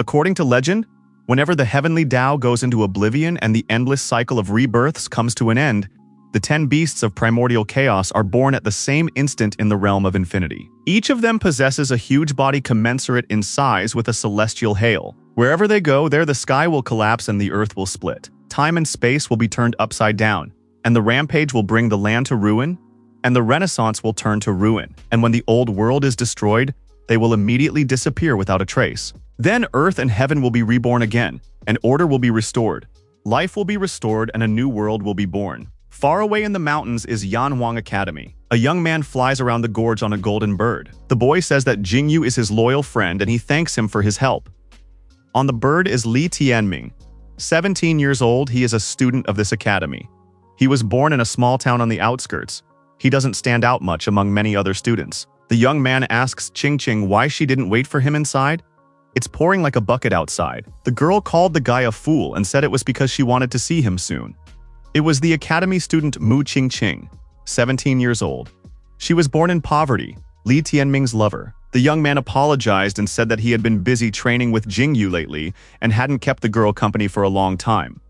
According to legend, whenever the heavenly Tao goes into oblivion and the endless cycle of rebirths comes to an end, the 10 beasts of primordial chaos are born at the same instant in the realm of infinity. Each of them possesses a huge body commensurate in size with a celestial hail. Wherever they go, there the sky will collapse and the earth will split. Time and space will be turned upside down, and the rampage will bring the land to ruin, and the Renaissance will turn to ruin. And when the old world is destroyed, they will immediately disappear without a trace. Then earth and heaven will be reborn again, and order will be restored. Life will be restored and a new world will be born. Far away in the mountains is Yanhuang Academy. A young man flies around the gorge on a golden bird. The boy says that Jingyu is his loyal friend and he thanks him for his help. On the bird is Li Tianming. 17 years old, he is a student of this academy. He was born in a small town on the outskirts. He doesn't stand out much among many other students. The young man asks Qingqing why she didn't wait for him inside. It's pouring like a bucket outside. The girl called the guy a fool and said it was because she wanted to see him soon. It was the academy student Mu Qingqing, 17 years old. She was born in poverty, Li Tianming's lover. The young man apologized and said that he had been busy training with Jingyu lately and hadn't kept the girl company for a long time.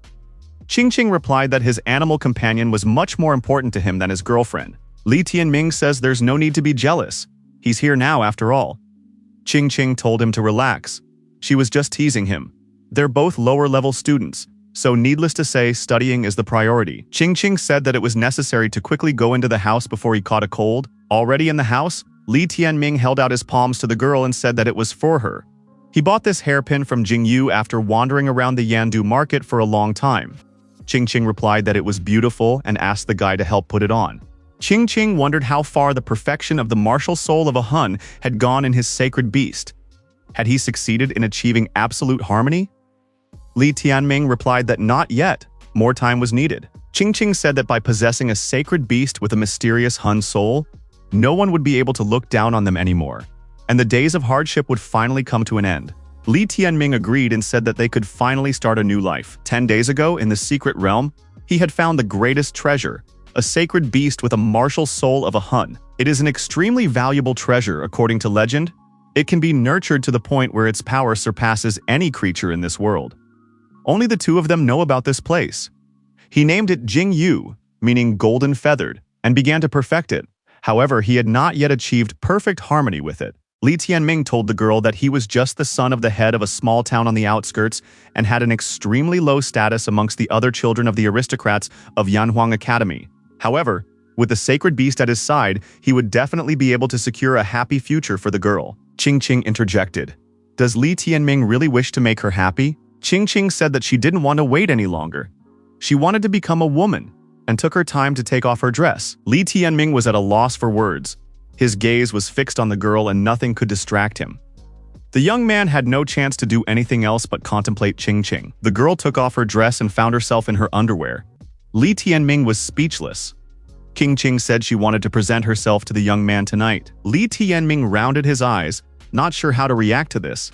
Qingqing replied that his animal companion was much more important to him than his girlfriend. Li Tianming says there's no need to be jealous. He's here now after all. Qingqing told him to relax. She was just teasing him. They're both lower-level students, so needless to say, studying is the priority. Qingqing said that it was necessary to quickly go into the house before he caught a cold. Already in the house, Li Tianming held out his palms to the girl and said that it was for her. He bought this hairpin from Jingyu after wandering around the Yandu market for a long time. Qingqing replied that it was beautiful and asked the guy to help put it on. Qingqing wondered how far the perfection of the martial soul of a Hun had gone in his sacred beast. Had he succeeded in achieving absolute harmony? Li Tianming replied that not yet, more time was needed. Qingqing said that by possessing a sacred beast with a mysterious Hun soul, no one would be able to look down on them anymore, and the days of hardship would finally come to an end. Li Tianming agreed and said that they could finally start a new life. 10 days ago, in the secret realm, he had found the greatest treasure, a sacred beast with a martial soul of a Hun. It is an extremely valuable treasure, according to legend. It can be nurtured to the point where its power surpasses any creature in this world. Only the two of them know about this place. He named it Jingyu, meaning golden feathered, and began to perfect it. However, he had not yet achieved perfect harmony with it. Li Tianming told the girl that he was just the son of the head of a small town on the outskirts and had an extremely low status amongst the other children of the aristocrats of Yanhuang Academy. However, with the sacred beast at his side, he would definitely be able to secure a happy future for the girl. Qingqing interjected. Does Li Tianming really wish to make her happy? Qingqing said that she didn't want to wait any longer. She wanted to become a woman and took her time to take off her dress. Li Tianming was at a loss for words. His gaze was fixed on the girl and nothing could distract him. The young man had no chance to do anything else but contemplate Qingqing. The girl took off her dress and found herself in her underwear. Li Tianming was speechless. Qingqing said she wanted to present herself to the young man tonight. Li Tianming rounded his eyes, not sure how to react to this.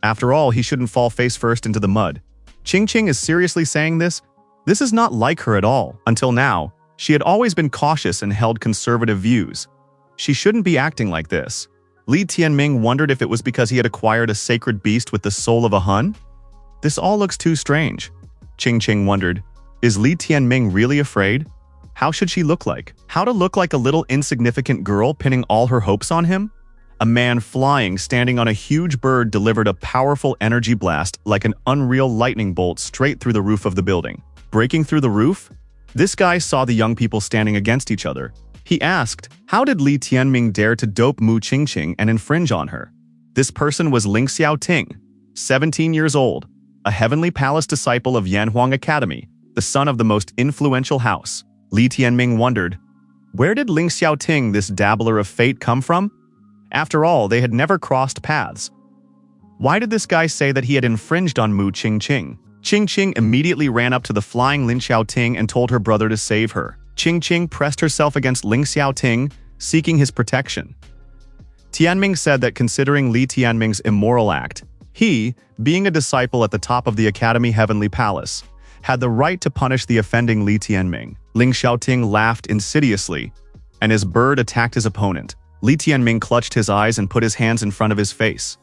After all, he shouldn't fall face first into the mud. Qingqing is seriously saying this? This is not like her at all. Until now, she had always been cautious and held conservative views. She shouldn't be acting like this. Li Tianming wondered if it was because he had acquired a sacred beast with the soul of a Hun? This all looks too strange. Qingqing wondered, is Li Tianming really afraid? How should she look like? How to look like a little insignificant girl pinning all her hopes on him? A man flying, standing on a huge bird, delivered a powerful energy blast like an unreal lightning bolt straight through the roof of the building. Breaking through the roof? This guy saw the young people standing against each other. He asked, how did Li Tianming dare to dope Mu Qingqing and infringe on her? This person was Ling Xiaoting, 17 years old, a heavenly palace disciple of Yanhuang Academy, the son of the most influential house. Li Tianming wondered, where did Ling Xiaoting, this dabbler of fate, come from? After all, they had never crossed paths. Why did this guy say that he had infringed on Mu Qingqing? Qingqing immediately ran up to the flying Ling Xiaoting and told her brother to save her. Qingqing pressed herself against Ling Xiaoting, seeking his protection. Tianming said that considering Li Tianming's immoral act, he, being a disciple at the top of the Academy Heavenly Palace, had the right to punish the offending Li Tianming. Ling Xiaoting laughed insidiously, and his bird attacked his opponent. Li Tianming clutched his eyes and put his hands in front of his face.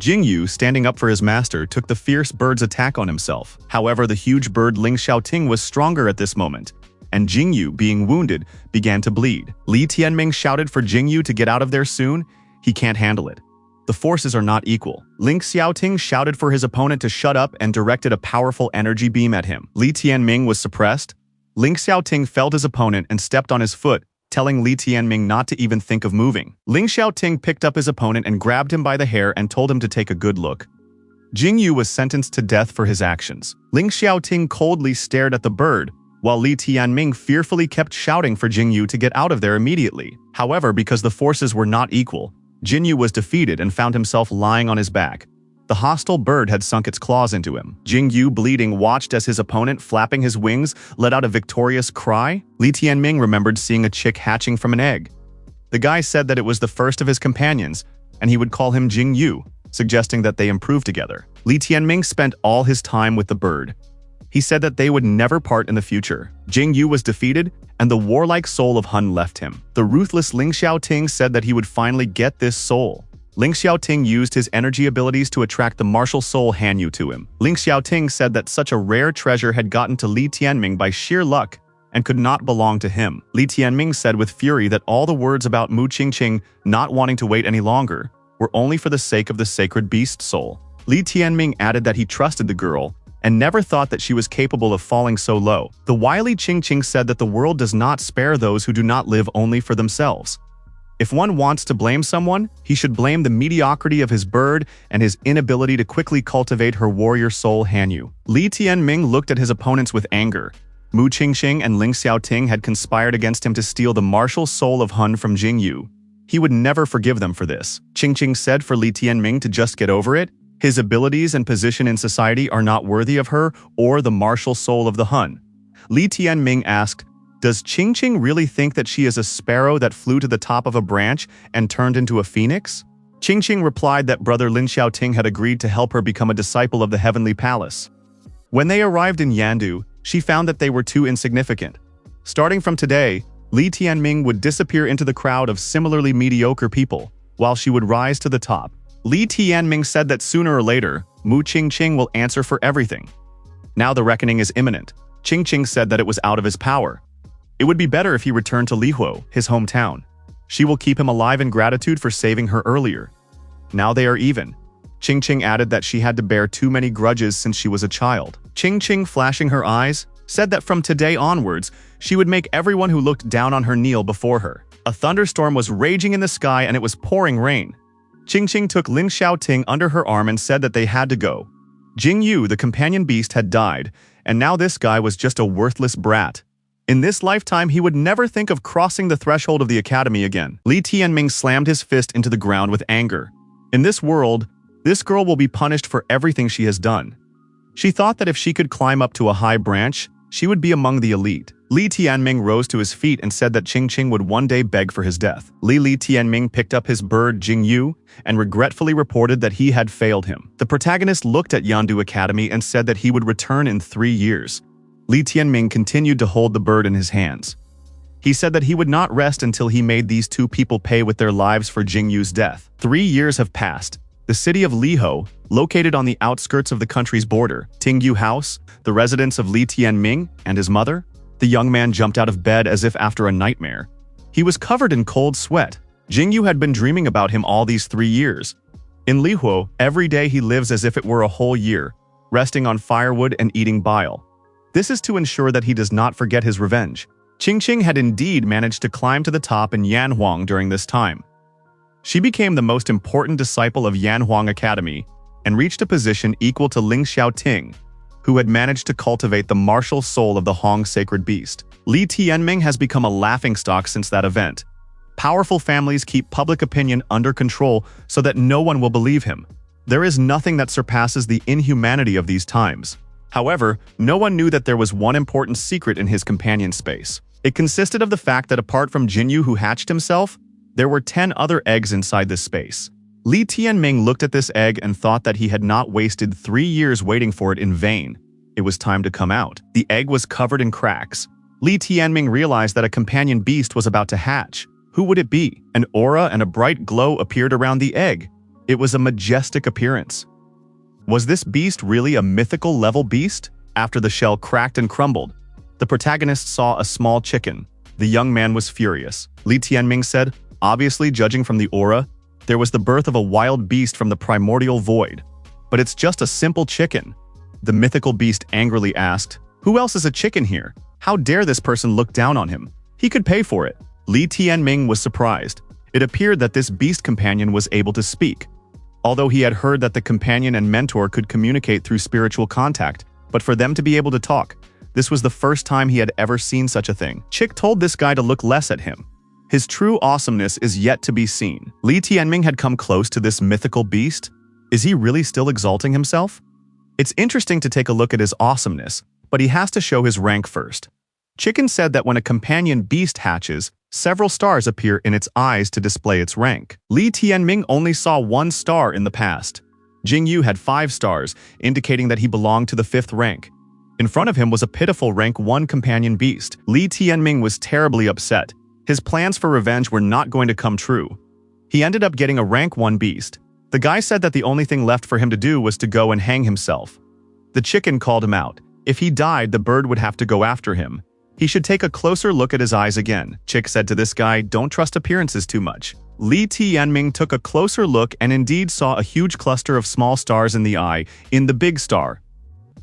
Jingyu, standing up for his master, took the fierce bird's attack on himself. However, the huge bird Ling Xiaoting was stronger at this moment, and Jingyu, being wounded, began to bleed. Li Tianming shouted for Jingyu to get out of there soon. He can't handle it. The forces are not equal. Ling Xiaoting shouted for his opponent to shut up and directed a powerful energy beam at him. Li Tianming was suppressed. Ling Xiaoting felled his opponent and stepped on his foot, telling Li Tianming not to even think of moving. Ling Xiaoting picked up his opponent and grabbed him by the hair and told him to take a good look. Jingyu was sentenced to death for his actions. Ling Xiaoting coldly stared at the bird, while Li Tianming fearfully kept shouting for Jingyu to get out of there immediately. However, because the forces were not equal, Jingyu was defeated and found himself lying on his back. The hostile bird had sunk its claws into him. Jingyu, bleeding, watched as his opponent, flapping his wings, let out a victorious cry. Li Tianming remembered seeing a chick hatching from an egg. The guy said that it was the first of his companions, and he would call him Jingyu, suggesting that they improve together. Li Tianming spent all his time with the bird. He said that they would never part in the future. Jingyu was defeated, and the warlike soul of Hun left him. The ruthless Ling Xiaoting said that he would finally get this soul. Ling Xiaoting used his energy abilities to attract the martial soul Hanyu to him. Ling Xiaoting said that such a rare treasure had gotten to Li Tianming by sheer luck and could not belong to him. Li Tianming said with fury that all the words about Mu Qingqing not wanting to wait any longer were only for the sake of the sacred beast soul. Li Tianming added that he trusted the girl and never thought that she was capable of falling so low. The wily Qingqing said that the world does not spare those who do not live only for themselves. If one wants to blame someone, he should blame the mediocrity of his bird and his inability to quickly cultivate her warrior soul Hanyu. Li Tianming looked at his opponents with anger. Mu Qingqing and Ling Xiaoting had conspired against him to steal the martial soul of Hun from Jingyu. He would never forgive them for this. Qingqing said for Li Tianming to just get over it. His abilities and position in society are not worthy of her or the martial soul of the Hun. Li Tianming asked, "Does Qingqing really think that she is a sparrow that flew to the top of a branch and turned into a phoenix?" Qingqing replied that brother Lin Xiaoting had agreed to help her become a disciple of the heavenly palace. When they arrived in Yandu, she found that they were too insignificant. Starting from today, Li Tianming would disappear into the crowd of similarly mediocre people, while she would rise to the top. Li Tianming said that sooner or later, Mu Qingqing will answer for everything. Now the reckoning is imminent. Qingqing said that it was out of his power. It would be better if he returned to Lihuo, his hometown. She will keep him alive in gratitude for saving her earlier. Now they are even. Qingqing added that she had to bear too many grudges since she was a child. Qingqing, flashing her eyes, said that from today onwards, she would make everyone who looked down on her kneel before her. A thunderstorm was raging in the sky and it was pouring rain. Qingqing took Ling Xiaoting under her arm and said that they had to go. Jingyu, the companion beast, had died, and now this guy was just a worthless brat. In this lifetime, he would never think of crossing the threshold of the academy again. Li Tianming slammed his fist into the ground with anger. In this world, this girl will be punished for everything she has done. She thought that if she could climb up to a high branch, she would be among the elite. Li Tianming rose to his feet and said that Qingqing would one day beg for his death. Li Tianming picked up his bird Jingyu and regretfully reported that he had failed him. The protagonist looked at Yandu Academy and said that he would return in 3 years. Li Tianming continued to hold the bird in his hands. He said that he would not rest until he made these two people pay with their lives for Jingyu's death. 3 years have passed. The city of Lihuo, located on the outskirts of the country's border, Tingyu House, the residence of Li Tianming and his mother. The young man jumped out of bed as if after a nightmare. He was covered in cold sweat. Jingyu had been dreaming about him all these 3 years. In Lihuo, every day he lives as if it were a whole year, resting on firewood and eating bile. This is to ensure that he does not forget his revenge. Qingqing had indeed managed to climb to the top in Yanhuang during this time. She became the most important disciple of Yanhuang Academy and reached a position equal to Ling Xiaoting, who had managed to cultivate the martial soul of the Hong sacred beast. Li Tianming has become a laughingstock since that event. Powerful families keep public opinion under control so that no one will believe him. There is nothing that surpasses the inhumanity of these times. However, no one knew that there was one important secret in his companion space. It consisted of the fact that apart from Jinyu who hatched himself, there were 10 other eggs inside this space. Li Tianming looked at this egg and thought that he had not wasted 3 years waiting for it in vain. It was time to come out. The egg was covered in cracks. Li Tianming realized that a companion beast was about to hatch. Who would it be? An aura and a bright glow appeared around the egg. It was a majestic appearance. Was this beast really a mythical level beast? After the shell cracked and crumbled, the protagonist saw a small chicken. The young man was furious. Li Tianming said, obviously judging from the aura, there was the birth of a wild beast from the primordial void. But it's just a simple chicken. The mythical beast angrily asked, who else is a chicken here? How dare this person look down on him? He could pay for it. Li Tianming was surprised. It appeared that this beast companion was able to speak. Although he had heard that the companion and mentor could communicate through spiritual contact, but for them to be able to talk, this was the first time he had ever seen such a thing. Chick told this guy to look less at him. His true awesomeness is yet to be seen. Li Tianming had come close to this mythical beast. Is he really still exalting himself? It's interesting to take a look at his awesomeness, but he has to show his rank first. Chicken said that when a companion beast hatches, several stars appear in its eyes to display its rank. Li Tianming only saw 1 star in the past. Jingyu had 5 stars, indicating that he belonged to the 5th rank. In front of him was a pitiful rank 1 companion beast. Li Tianming was terribly upset. His plans for revenge were not going to come true. He ended up getting a rank 1 beast. The guy said that the only thing left for him to do was to go and hang himself. The chicken called him out. If he died, the bird would have to go after him. He should take a closer look at his eyes again. Chick said to this guy, don't trust appearances too much. Li Tianming took a closer look and indeed saw a huge cluster of small stars in the eye, in the big star.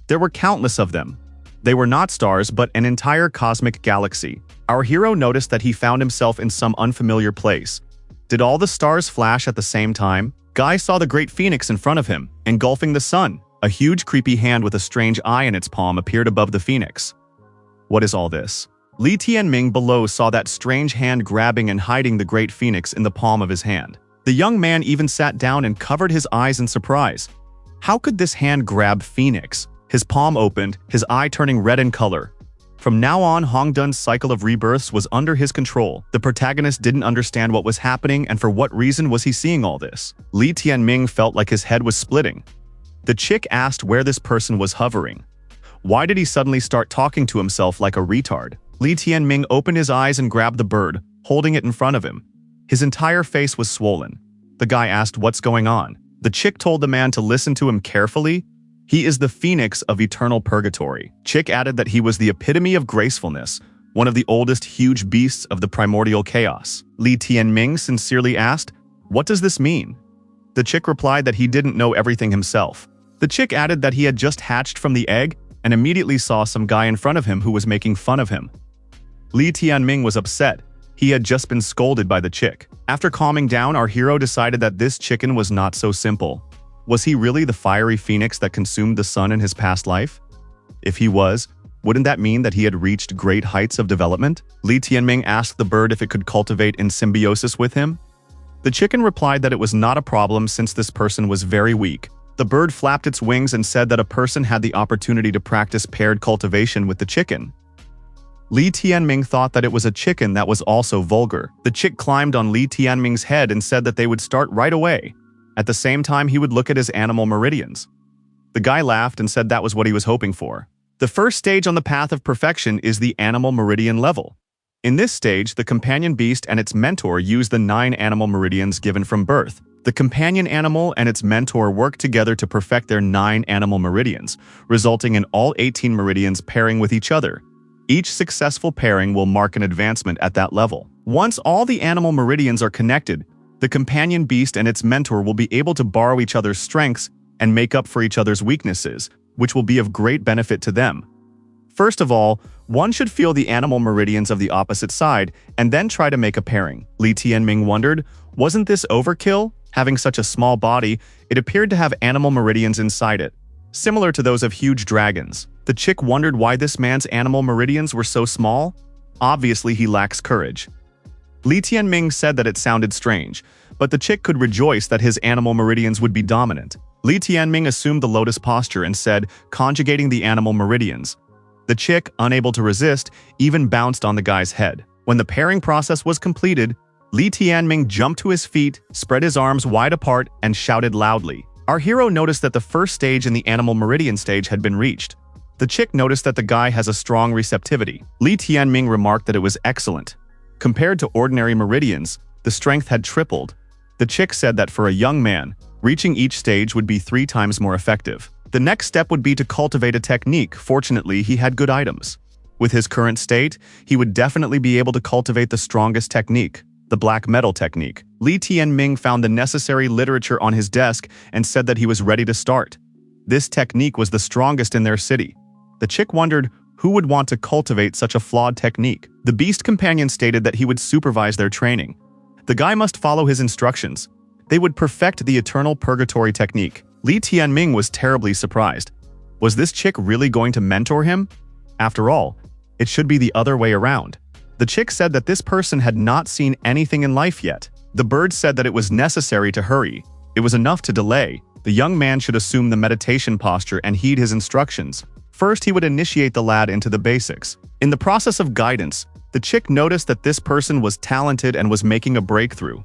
There were countless of them. They were not stars, but an entire cosmic galaxy. Our hero noticed that he found himself in some unfamiliar place. Did all the stars flash at the same time? Guy saw the great phoenix in front of him, engulfing the sun. A huge creepy hand with a strange eye in its palm appeared above the phoenix. What is all this? Li Tianming below saw that strange hand grabbing and hiding the great phoenix in the palm of his hand. The young man even sat down and covered his eyes in surprise. How could this hand grab phoenix? His palm opened, his eye turning red in color. From now on, Hongdun's cycle of rebirths was under his control. The protagonist didn't understand what was happening and for what reason was he seeing all this. Li Tianming felt like his head was splitting. The chick asked where this person was hovering. Why did he suddenly start talking to himself like a retard? Li Tianming opened his eyes and grabbed the bird, holding it in front of him. His entire face was swollen. The guy asked what's going on. The chick told the man to listen to him carefully. He is the phoenix of eternal purgatory. Chick added that he was the epitome of gracefulness, one of the oldest huge beasts of the primordial chaos. Li Tianming sincerely asked, what does this mean? The chick replied that he didn't know everything himself. The chick added that he had just hatched from the egg and immediately saw some guy in front of him who was making fun of him. Li Tianming was upset. He had just been scolded by the chick. After calming down, our hero decided that this chicken was not so simple. Was he really the fiery phoenix that consumed the sun in his past life? If he was, wouldn't that mean that he had reached great heights of development? Li Tianming asked the bird if it could cultivate in symbiosis with him. The chicken replied that it was not a problem since this person was very weak. The bird flapped its wings and said that a person had the opportunity to practice paired cultivation with the chicken. Li Tianming thought that it was a chicken that was also vulgar. The chick climbed on Li Tianming's head and said that they would start right away. At the same time, he would look at his animal meridians. The guy laughed and said that was what he was hoping for. The first stage on the path of perfection is the animal meridian level. In this stage, the companion beast and its mentor use the 9 animal meridians given from birth. The companion animal and its mentor work together to perfect their 9 animal meridians, resulting in all 18 meridians pairing with each other. Each successful pairing will mark an advancement at that level. Once all the animal meridians are connected, the companion beast and its mentor will be able to borrow each other's strengths and make up for each other's weaknesses, which will be of great benefit to them. First of all, one should feel the animal meridians of the opposite side and then try to make a pairing. Li Tianming wondered, wasn't this overkill? Having such a small body, it appeared to have animal meridians inside it, similar to those of huge dragons. The chick wondered why this man's animal meridians were so small. Obviously, he lacks courage. Li Tianming said that it sounded strange, but the chick could rejoice that his animal meridians would be dominant. Li Tianming assumed the lotus posture and said, conjugating the animal meridians. The chick, unable to resist, even bounced on the guy's head. When the pairing process was completed, Li Tianming jumped to his feet, spread his arms wide apart, and shouted loudly. Our hero noticed that the first stage in the animal meridian stage had been reached. The chick noticed that the guy has a strong receptivity. Li Tianming remarked that it was excellent. Compared to ordinary meridians, the strength had tripled. The chick said that for a young man, Reaching each stage would be 3 times more effective. The next step would be to cultivate a technique. Fortunately, he had good items. With his current state, he would definitely be able to cultivate the strongest technique, the black metal technique. Li Tianming found the necessary literature on his desk and said that he was ready to start. This technique was the strongest in their city. The chick wondered who would want to cultivate such a flawed technique. The beast companion stated that he would supervise their training. The guy must follow his instructions. They would perfect the eternal purgatory technique. Li Tianming was terribly surprised. Was this chick really going to mentor him? After all, it should be the other way around. The chick said that this person had not seen anything in life yet. The bird said that it was necessary to hurry. It was enough to delay. The young man should assume the meditation posture and heed his instructions. First, he would initiate the lad into the basics. In the process of guidance, the chick noticed that this person was talented and was making a breakthrough.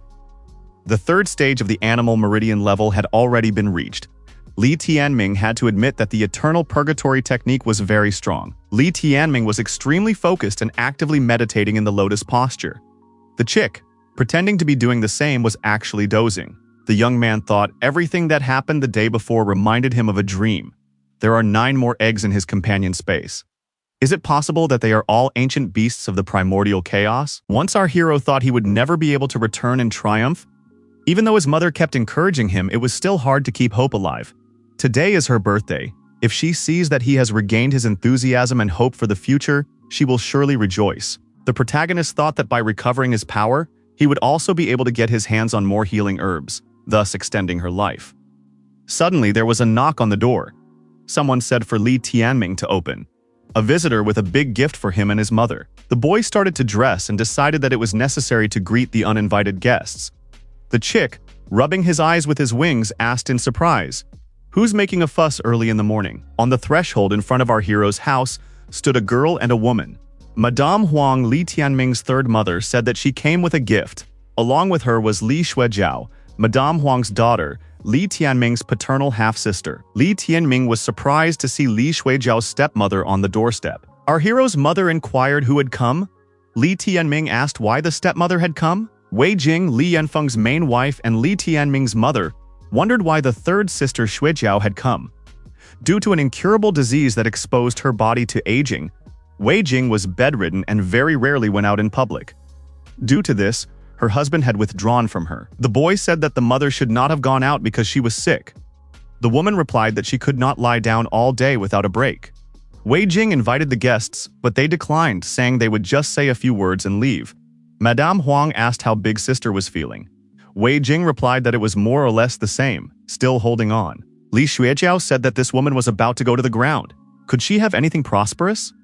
The 3rd stage of the animal meridian level had already been reached. Li Tianming had to admit that the eternal purgatory technique was very strong. Li Tianming was extremely focused and actively meditating in the lotus posture. The chick, pretending to be doing the same, was actually dozing. The young man thought everything that happened the day before reminded him of a dream. There are 9 more eggs in his companion space. Is it possible that they are all ancient beasts of the primordial chaos? Once our hero thought he would never be able to return in triumph. Even though his mother kept encouraging him, it was still hard to keep hope alive. Today is her birthday. If she sees that he has regained his enthusiasm and hope for the future, she will surely rejoice. The protagonist thought that by recovering his power, he would also be able to get his hands on more healing herbs, thus extending her life. Suddenly, there was a knock on the door. Someone said for Li Tianming to open. A visitor with a big gift for him and his mother. The boy started to dress and decided that it was necessary to greet the uninvited guests. The chick, rubbing his eyes with his wings, asked in surprise, "Who's making a fuss early in the morning?" On the threshold in front of our hero's house stood a girl and a woman. Madame Huang, Li Tianming's 3rd mother, said that she came with a gift. Along with her was Li Shuejiao, Madame Huang's daughter, Li Tianming's paternal half-sister. Li Tianming was surprised to see Li Shuejiao's stepmother on the doorstep. Our hero's mother inquired who had come. Li Tianming asked why the stepmother had come. Wei Jing, Li Yanfeng's main wife and Li Tianming's mother, wondered why the 3rd sister Shuejiao had come. Due to an incurable disease that exposed her body to aging, Wei Jing was bedridden and very rarely went out in public. Due to this, her husband had withdrawn from her. The boy said that the mother should not have gone out because she was sick. The woman replied that she could not lie down all day without a break. Wei Jing invited the guests, but they declined, saying they would just say a few words and leave. Madame Huang asked how Big Sister was feeling. Wei Jing replied that it was more or less the same, still holding on. Li Shuejiao said that this woman was about to go to the ground. Could she have anything prosperous?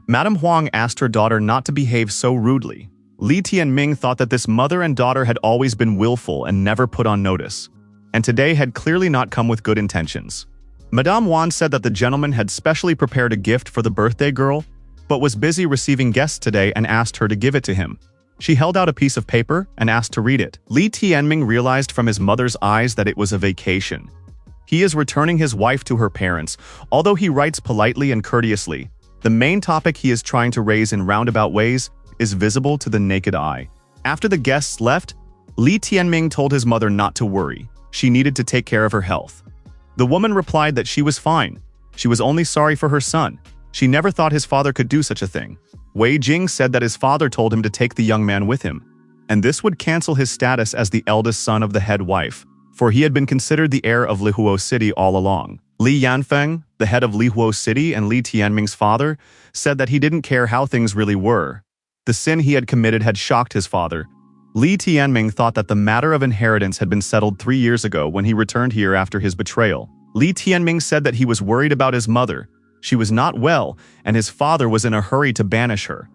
Madame Huang asked her daughter not to behave so rudely. Li Tianming thought that this mother and daughter had always been willful and never put on notice, and today had clearly not come with good intentions. Madame Wan said that the gentleman had specially prepared a gift for the birthday girl, but was busy receiving guests today and asked her to give it to him. She held out a piece of paper and asked to read it. Li Tianming realized from his mother's eyes that it was a vacation. He is returning his wife to her parents, although he writes politely and courteously. The main topic he is trying to raise in roundabout ways is visible to the naked eye. After the guests left, Li Tianming told his mother not to worry. She needed to take care of her health. The woman replied that she was fine. She was only sorry for her son. She never thought his father could do such a thing. Wei Jing said that his father told him to take the young man with him, and this would cancel his status as the eldest son of the head wife, for he had been considered the heir of Lihuo City all along. Li Yanfeng, the head of Lihuo City and Li Tianming's father, said that he didn't care how things really were. The sin he had committed had shocked his father. Li Tianming thought that the matter of inheritance had been settled 3 years ago when he returned here after his betrayal. Li Tianming said that he was worried about his mother. She was not well, and his father was in a hurry to banish her.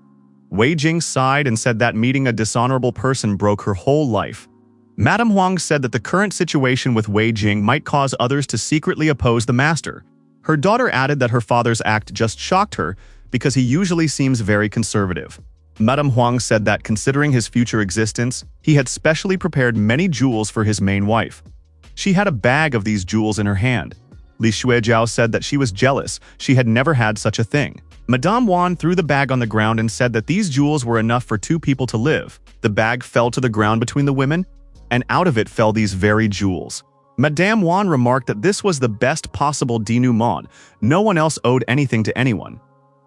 Wei Jing sighed and said that meeting a dishonorable person broke her whole life. Madame Huang said that the current situation with Wei Jing might cause others to secretly oppose the master. Her daughter added that her father's act just shocked her because he usually seems very conservative. Madame Huang said that considering his future existence, he had specially prepared many jewels for his main wife. She had a bag of these jewels in her hand. Li Shuejiao said that she was jealous. She had never had such a thing. Madame Wan threw the bag on the ground and said that these jewels were enough for 2 people to live. The bag fell to the ground between the women, and out of it fell these very jewels. Madame Wan remarked that this was the best possible denouement. No one else owed anything to anyone.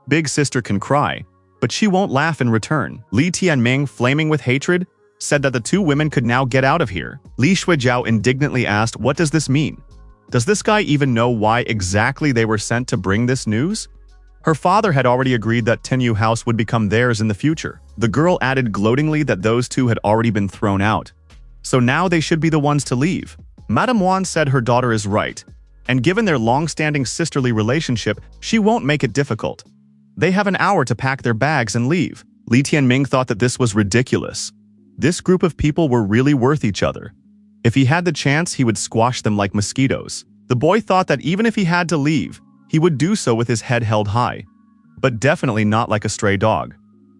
Big sister can cry, but she won't laugh in return. Li Tianming, flaming with hatred, said that the two women could now get out of here. Li Shuijiao indignantly asked, "What does this mean? Does this guy even know why exactly they were sent to bring this news?" Her father had already agreed that Tenyu House would become theirs in the future. The girl added gloatingly that those two had already been thrown out, so now they should be the ones to leave. Madame Wan said her daughter is right, and given their long-standing sisterly relationship, she won't make it difficult. They have an hour to pack their bags and leave. Li Tianming thought that this was ridiculous. This group of people were really worth each other. If he had the chance, he would squash them like mosquitoes. The boy thought that even if he had to leave, he would do so with his head held high, but definitely not like a stray dog.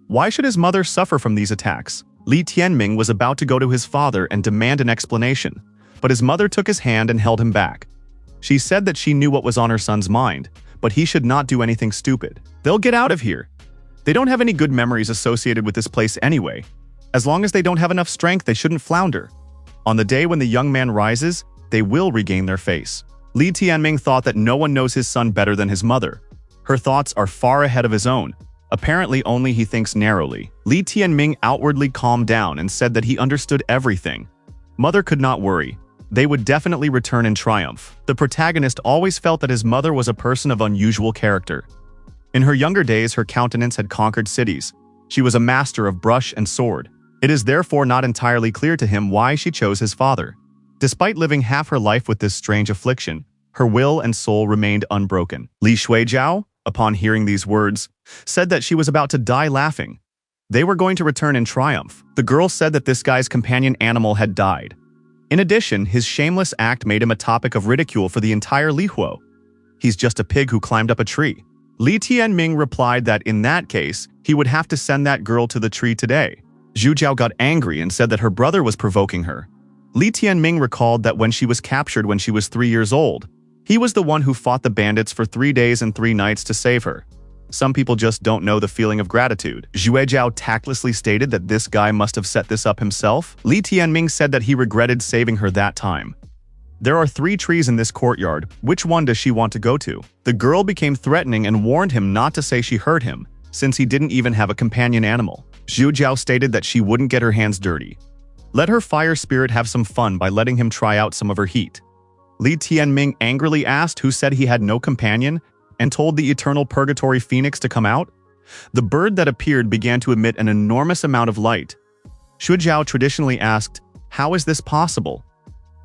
Why should his mother suffer from these attacks? Li Tianming was about to go to his father and demand an explanation, but his mother took his hand and held him back. She said that she knew what was on her son's mind, but he should not do anything stupid. They'll get out of here. They don't have any good memories associated with this place anyway. As long as they don't have enough strength, they shouldn't flounder. On the day when the young man rises, they will regain their face. Li Tianming thought that no one knows his son better than his mother. Her thoughts are far ahead of his own. Apparently only he thinks narrowly. Li Tianming outwardly calmed down and said that he understood everything. Mother could not worry. They would definitely return in triumph. The protagonist always felt that his mother was a person of unusual character. In her younger days, her countenance had conquered cities. She was a master of brush and sword. It is therefore not entirely clear to him why she chose his father. Despite living half her life with this strange affliction, her will and soul remained unbroken. Li Shuijiao, upon hearing these words, said that she was about to die laughing. They were going to return in triumph. The girl said that this guy's companion animal had died. In addition, his shameless act made him a topic of ridicule for the entire Lihuo. He's just a pig who climbed up a tree. Li Tianming replied that in that case, he would have to send that girl to the tree today. Zhu Jiao got angry and said that her brother was provoking her. Li Tianming recalled that when she was captured when she was 3 years old, he was the one who fought the bandits for 3 days and 3 nights to save her. Some people just don't know the feeling of gratitude. Zhu Jiao tactlessly stated that this guy must have set this up himself. Li Tianming said that he regretted saving her that time. There are 3 trees in this courtyard. Which one does she want to go to? The girl became threatening and warned him not to say she hurt him, since he didn't even have a companion animal. Zhu Jiao stated that she wouldn't get her hands dirty. Let her fire spirit have some fun by letting him try out some of her heat. Li Tianming angrily asked who said he had no companion and told the eternal purgatory phoenix to come out. The bird that appeared began to emit an enormous amount of light. Shuijiao traditionally asked, "How is this possible?"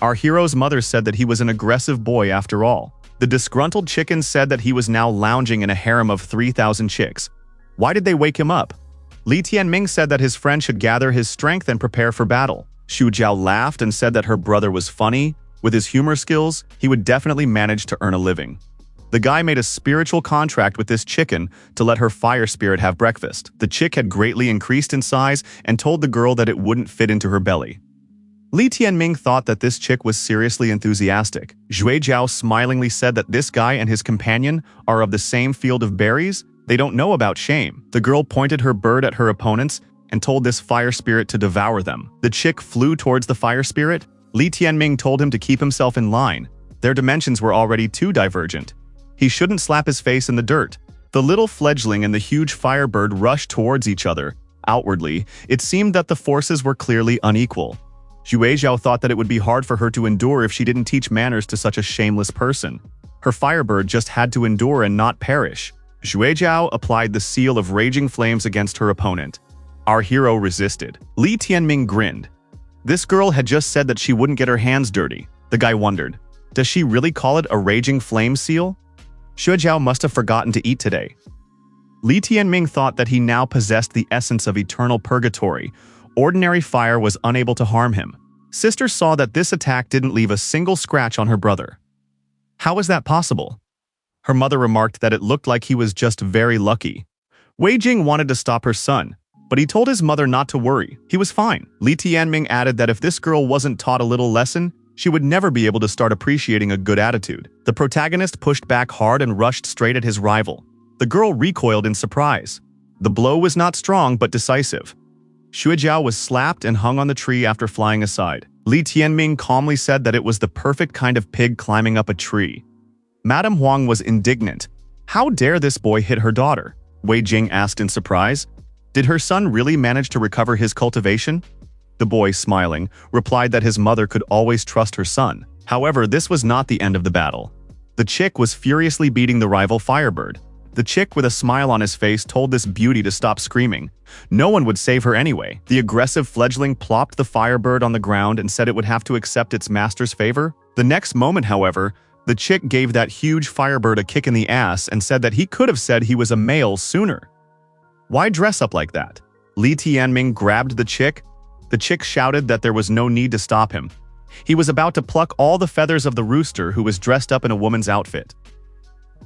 Our hero's mother said that he was an aggressive boy after all. The disgruntled chicken said that he was now lounging in a harem of 3,000 chicks. Why did they wake him up? Li Tianming said that his friend should gather his strength and prepare for battle. Shuijiao laughed and said that her brother was funny. With his humor skills, he would definitely manage to earn a living. The guy made a spiritual contract with this chicken to let her fire spirit have breakfast. The chick had greatly increased in size and told the girl that it wouldn't fit into her belly. Li Tianming thought that this chick was seriously enthusiastic. Zhu Jiao smilingly said that this guy and his companion are of the same field of berries. They don't know about shame. The girl pointed her bird at her opponents and told this fire spirit to devour them. The chick flew towards the fire spirit. Li Tianming told him to keep himself in line. Their dimensions were already too divergent. He shouldn't slap his face in the dirt. The little fledgling and the huge firebird rushed towards each other. Outwardly, it seemed that the forces were clearly unequal. Zhu Jiao thought that it would be hard for her to endure if she didn't teach manners to such a shameless person. Her firebird just had to endure and not perish. Zhu Jiao applied the seal of raging flames against her opponent. Our hero resisted. Li Tianming grinned. This girl had just said that she wouldn't get her hands dirty. The guy wondered, does she really call it a raging flame seal? Shuijiao must have forgotten to eat today. Li Tianming thought that he now possessed the essence of eternal purgatory. Ordinary fire was unable to harm him. Sister saw that this attack didn't leave a single scratch on her brother. How is that possible? Her mother remarked that it looked like he was just very lucky. Wei Jing wanted to stop her son, but he told his mother not to worry. He was fine. Li Tianming added that if this girl wasn't taught a little lesson, she would never be able to start appreciating a good attitude. The protagonist pushed back hard and rushed straight at his rival. The girl recoiled in surprise. The blow was not strong but decisive. Shuijiao was slapped and hung on the tree after flying aside. Li Tianming calmly said that it was the perfect kind of pig climbing up a tree. Madame Huang was indignant. How dare this boy hit her daughter? Wei Jing asked in surprise. Did her son really manage to recover his cultivation? The boy, smiling, replied that his mother could always trust her son. However, this was not the end of the battle. The chick was furiously beating the rival Firebird. The chick with a smile on his face told this beauty to stop screaming. No one would save her anyway. The aggressive fledgling plopped the Firebird on the ground and said it would have to accept its master's favor. The next moment, however, the chick gave that huge Firebird a kick in the ass and said that he could have said he was a male sooner. Why dress up like that? Li Tianming grabbed the chick. The chick shouted that there was no need to stop him. He was about to pluck all the feathers of the rooster who was dressed up in a woman's outfit.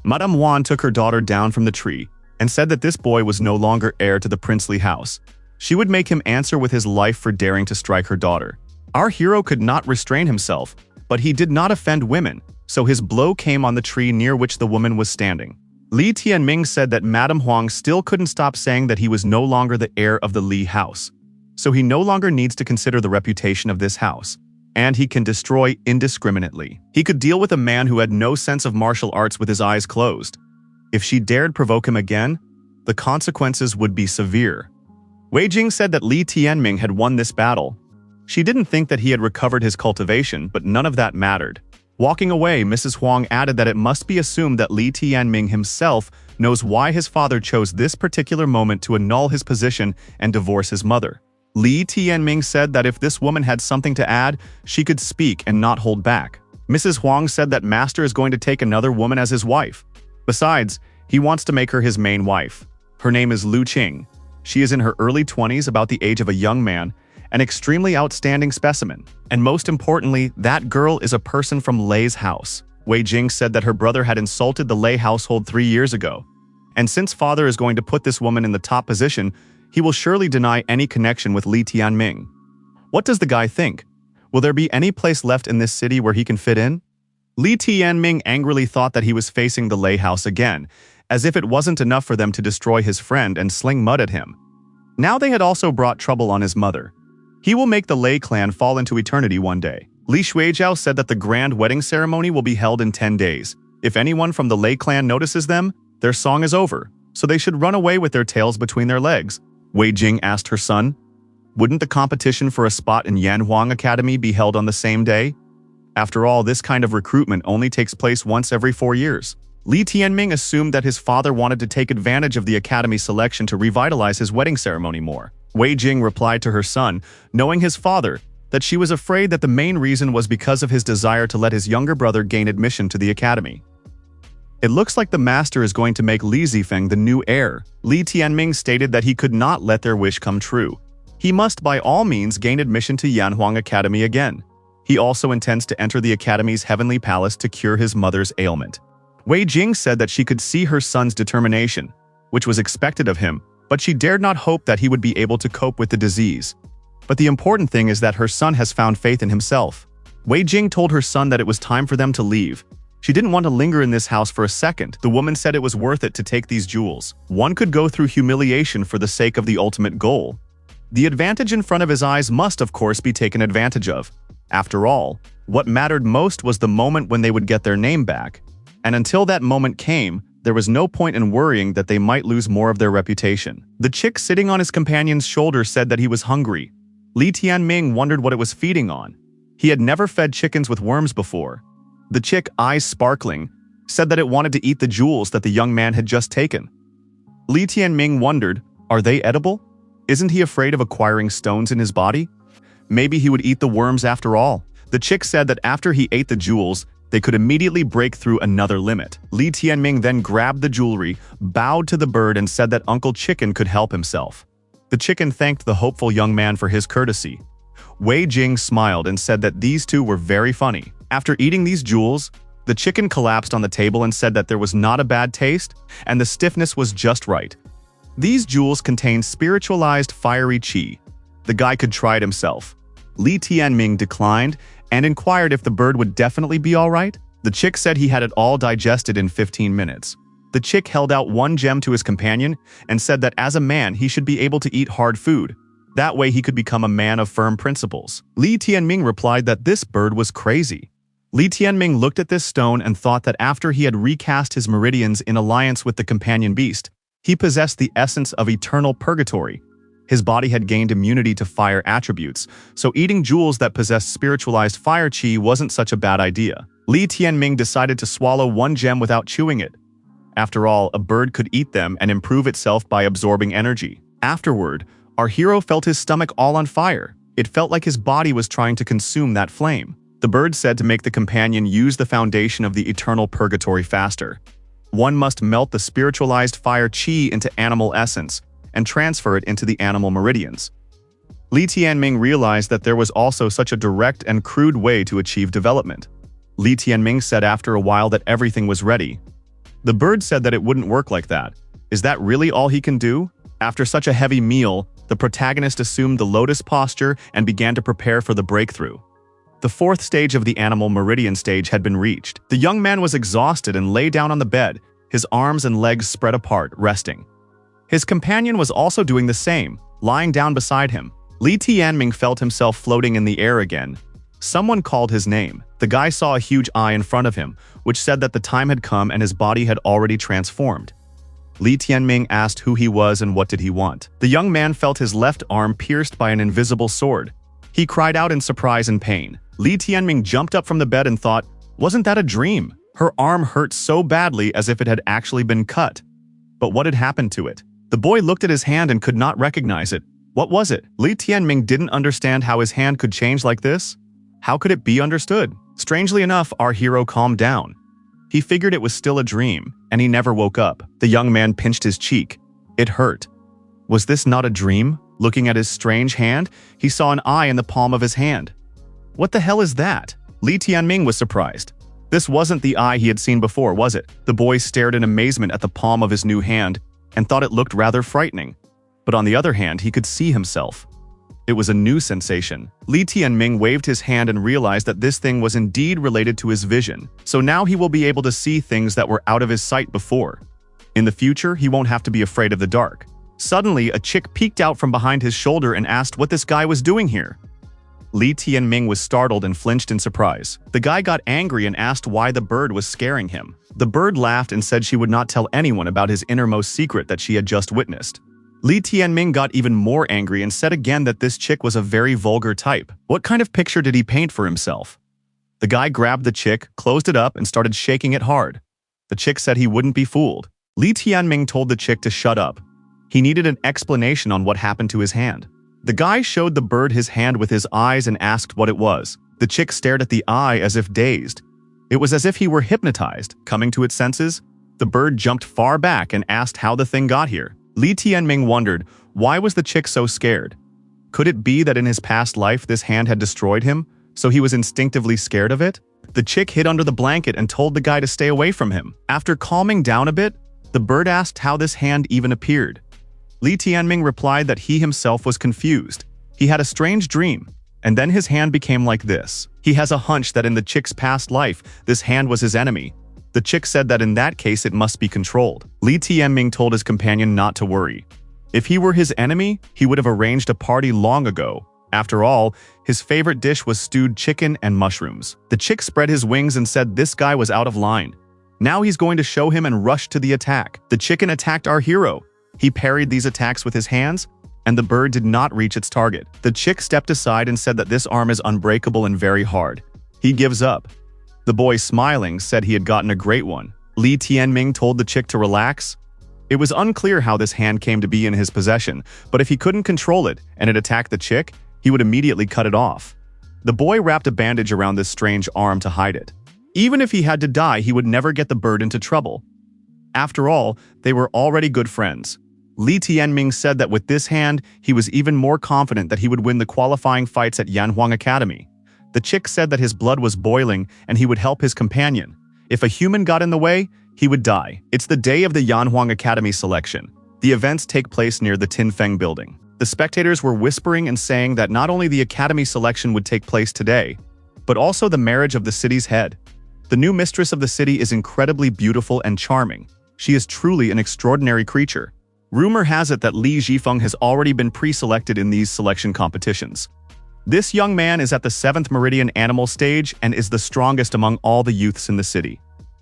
Madame Wan took her daughter down from the tree and said that this boy was no longer heir to the princely house. She would make him answer with his life for daring to strike her daughter. Our hero could not restrain himself, but he did not offend women, so his blow came on the tree near which the woman was standing. Li Tianming said that Madame Huang still couldn't stop saying that he was no longer the heir of the Li house, so he no longer needs to consider the reputation of this house, and he can destroy indiscriminately. He could deal with a man who had no sense of martial arts with his eyes closed. If she dared provoke him again, the consequences would be severe. Wei Jing said that Li Tianming had won this battle. She didn't think that he had recovered his cultivation, but none of that mattered. Walking away, Mrs. Huang added that it must be assumed that Li Tianming himself knows why his father chose this particular moment to annul his position and divorce his mother. Li Tianming said that if this woman had something to add, she could speak and not hold back. Mrs. Huang said that Master is going to take another woman as his wife. Besides, he wants to make her his main wife. Her name is Lu Qing. She is in her early 20s, about the age of a young man, an extremely outstanding specimen. And most importantly, that girl is a person from Lei's house. Wei Jing said that her brother had insulted the Lei household 3 years ago. And since father is going to put this woman in the top position, he will surely deny any connection with Li Tianming. What does the guy think? Will there be any place left in this city where he can fit in? Li Tianming angrily thought that he was facing the Lei house again, as if it wasn't enough for them to destroy his friend and sling mud at him. Now they had also brought trouble on his mother. He will make the Lei clan fall into eternity one day. Li Shuijiao said that the grand wedding ceremony will be held in 10 days. If anyone from the Lei clan notices them, their song is over, so they should run away with their tails between their legs. Wei Jing asked her son, wouldn't the competition for a spot in Yanhuang Academy be held on the same day? After all, this kind of recruitment only takes place once every 4 years. Li Tianming assumed that his father wanted to take advantage of the academy selection to revitalize his wedding ceremony more. Wei Jing replied to her son, knowing his father, that she was afraid that the main reason was because of his desire to let his younger brother gain admission to the academy. It looks like the master is going to make Li Zifeng the new heir. Li Tianming stated that he could not let their wish come true. He must by all means gain admission to Yanhuang Academy again. He also intends to enter the academy's heavenly palace to cure his mother's ailment. Wei Jing said that she could see her son's determination, which was expected of him, but she dared not hope that he would be able to cope with the disease. But the important thing is that her son has found faith in himself. Wei Jing told her son that it was time for them to leave. She didn't want to linger in this house for a second. The woman said it was worth it to take these jewels. One could go through humiliation for the sake of the ultimate goal. The advantage in front of his eyes must, of course, be taken advantage of. After all, what mattered most was the moment when they would get their name back. And until that moment came, there was no point in worrying that they might lose more of their reputation. The chick sitting on his companion's shoulder said that he was hungry. Li Tianming wondered what it was feeding on. He had never fed chickens with worms before. The chick, eyes sparkling, said that it wanted to eat the jewels that the young man had just taken. Li Tianming wondered, are they edible? Isn't he afraid of acquiring stones in his body? Maybe he would eat the worms after all. The chick said that after he ate the jewels, they could immediately break through another limit. Li Tianming then grabbed the jewelry, bowed to the bird and said that Uncle Chicken could help himself. The chicken thanked the hopeful young man for his courtesy. Wei Jing smiled and said that these two were very funny. After eating these jewels, the chicken collapsed on the table and said that there was not a bad taste and the stiffness was just right. These jewels contained spiritualized fiery qi. The guy could try it himself. Li Tianming declined and inquired if the bird would definitely be all right. The chick said he had it all digested in 15 minutes. The chick held out one gem to his companion and said that as a man he should be able to eat hard food. That way he could become a man of firm principles. Li Tianming replied that this bird was crazy. Li Tianming looked at this stone and thought that after he had recast his meridians in alliance with the companion beast, he possessed the essence of eternal purgatory. His body had gained immunity to fire attributes, so eating jewels that possessed spiritualized fire chi wasn't such a bad idea. Li Tianming decided to swallow one gem without chewing it. After all, a bird could eat them and improve itself by absorbing energy. Afterward, our hero felt his stomach all on fire. It felt like his body was trying to consume that flame. The bird said to make the companion use the foundation of the eternal purgatory faster. One must melt the spiritualized fire chi into animal essence and transfer it into the animal meridians. Li Tianming realized that there was also such a direct and crude way to achieve development. Li Tianming said after a while that everything was ready. The bird said that it wouldn't work like that. Is that really all he can do? After such a heavy meal, the protagonist assumed the lotus posture and began to prepare for the breakthrough. The fourth stage of the animal meridian stage had been reached. The young man was exhausted and lay down on the bed, his arms and legs spread apart, resting. His companion was also doing the same, lying down beside him. Li Tianming felt himself floating in the air again. Someone called his name. The guy saw a huge eye in front of him, which said that the time had come and his body had already transformed. Li Tianming asked who he was and what did he want. The young man felt his left arm pierced by an invisible sword. He cried out in surprise and pain. Li Tianming jumped up from the bed and thought, wasn't that a dream? Her arm hurt so badly as if it had actually been cut. But what had happened to it? The boy looked at his hand and could not recognize it. What was it? Li Tianming didn't understand how his hand could change like this. How could it be understood? Strangely enough, our hero calmed down. He figured it was still a dream, and he never woke up. The young man pinched his cheek. It hurt. Was this not a dream? Looking at his strange hand, he saw an eye in the palm of his hand. What the hell is that? Li Tianming was surprised. This wasn't the eye he had seen before, was it? The boy stared in amazement at the palm of his new hand and thought it looked rather frightening. But on the other hand, he could see himself. It was a new sensation. Li Tianming waved his hand and realized that this thing was indeed related to his vision. So now he will be able to see things that were out of his sight before. In the future, he won't have to be afraid of the dark. Suddenly, a chick peeked out from behind his shoulder and asked what this guy was doing here. Li Tianming was startled and flinched in surprise. The guy got angry and asked why the bird was scaring him. The bird laughed and said she would not tell anyone about his innermost secret that she had just witnessed. Li Tianming got even more angry and said again that this chick was a very vulgar type. What kind of picture did he paint for himself? The guy grabbed the chick, closed it up, and started shaking it hard. The chick said he wouldn't be fooled. Li Tianming told the chick to shut up. He needed an explanation on what happened to his hand. The guy showed the bird his hand with his eyes and asked what it was. The chick stared at the eye as if dazed. It was as if he were hypnotized. Coming to its senses, the bird jumped far back and asked how the thing got here. Li Tianming wondered, why was the chick so scared? Could it be that in his past life this hand had destroyed him, so he was instinctively scared of it? The chick hid under the blanket and told the guy to stay away from him. After calming down a bit, the bird asked how this hand even appeared. Li Tianming replied that he himself was confused. He had a strange dream, and then his hand became like this. He has a hunch that in the chick's past life, this hand was his enemy. The chick said that in that case it must be controlled. Li Tianming told his companion not to worry. If he were his enemy, he would have arranged a party long ago. After all, his favorite dish was stewed chicken and mushrooms. The chick spread his wings and said this guy was out of line. Now he's going to show him and rush to the attack. The chicken attacked our hero. He parried these attacks with his hands, and the bird did not reach its target. The chick stepped aside and said that this arm is unbreakable and very hard. He gives up. The boy, smiling, said he had gotten a great one. Li Tianming told the chick to relax. It was unclear how this hand came to be in his possession, but if he couldn't control it and it attacked the chick, he would immediately cut it off. The boy wrapped a bandage around this strange arm to hide it. Even if he had to die, he would never get the bird into trouble. After all, they were already good friends. Li Tianming said that with this hand, he was even more confident that he would win the qualifying fights at Yanhuang Academy. The chick said that his blood was boiling and he would help his companion. If a human got in the way, he would die. It's the day of the Yanhuang Academy selection. The events take place near the Tinfeng building. The spectators were whispering and saying that not only the academy selection would take place today, but also the marriage of the city's head. The new mistress of the city is incredibly beautiful and charming. She is truly an extraordinary creature. Rumor has it that Li Zhifeng has already been pre-selected in these selection competitions. This young man is at the 7th Meridian Animal stage and is the strongest among all the youths in the city.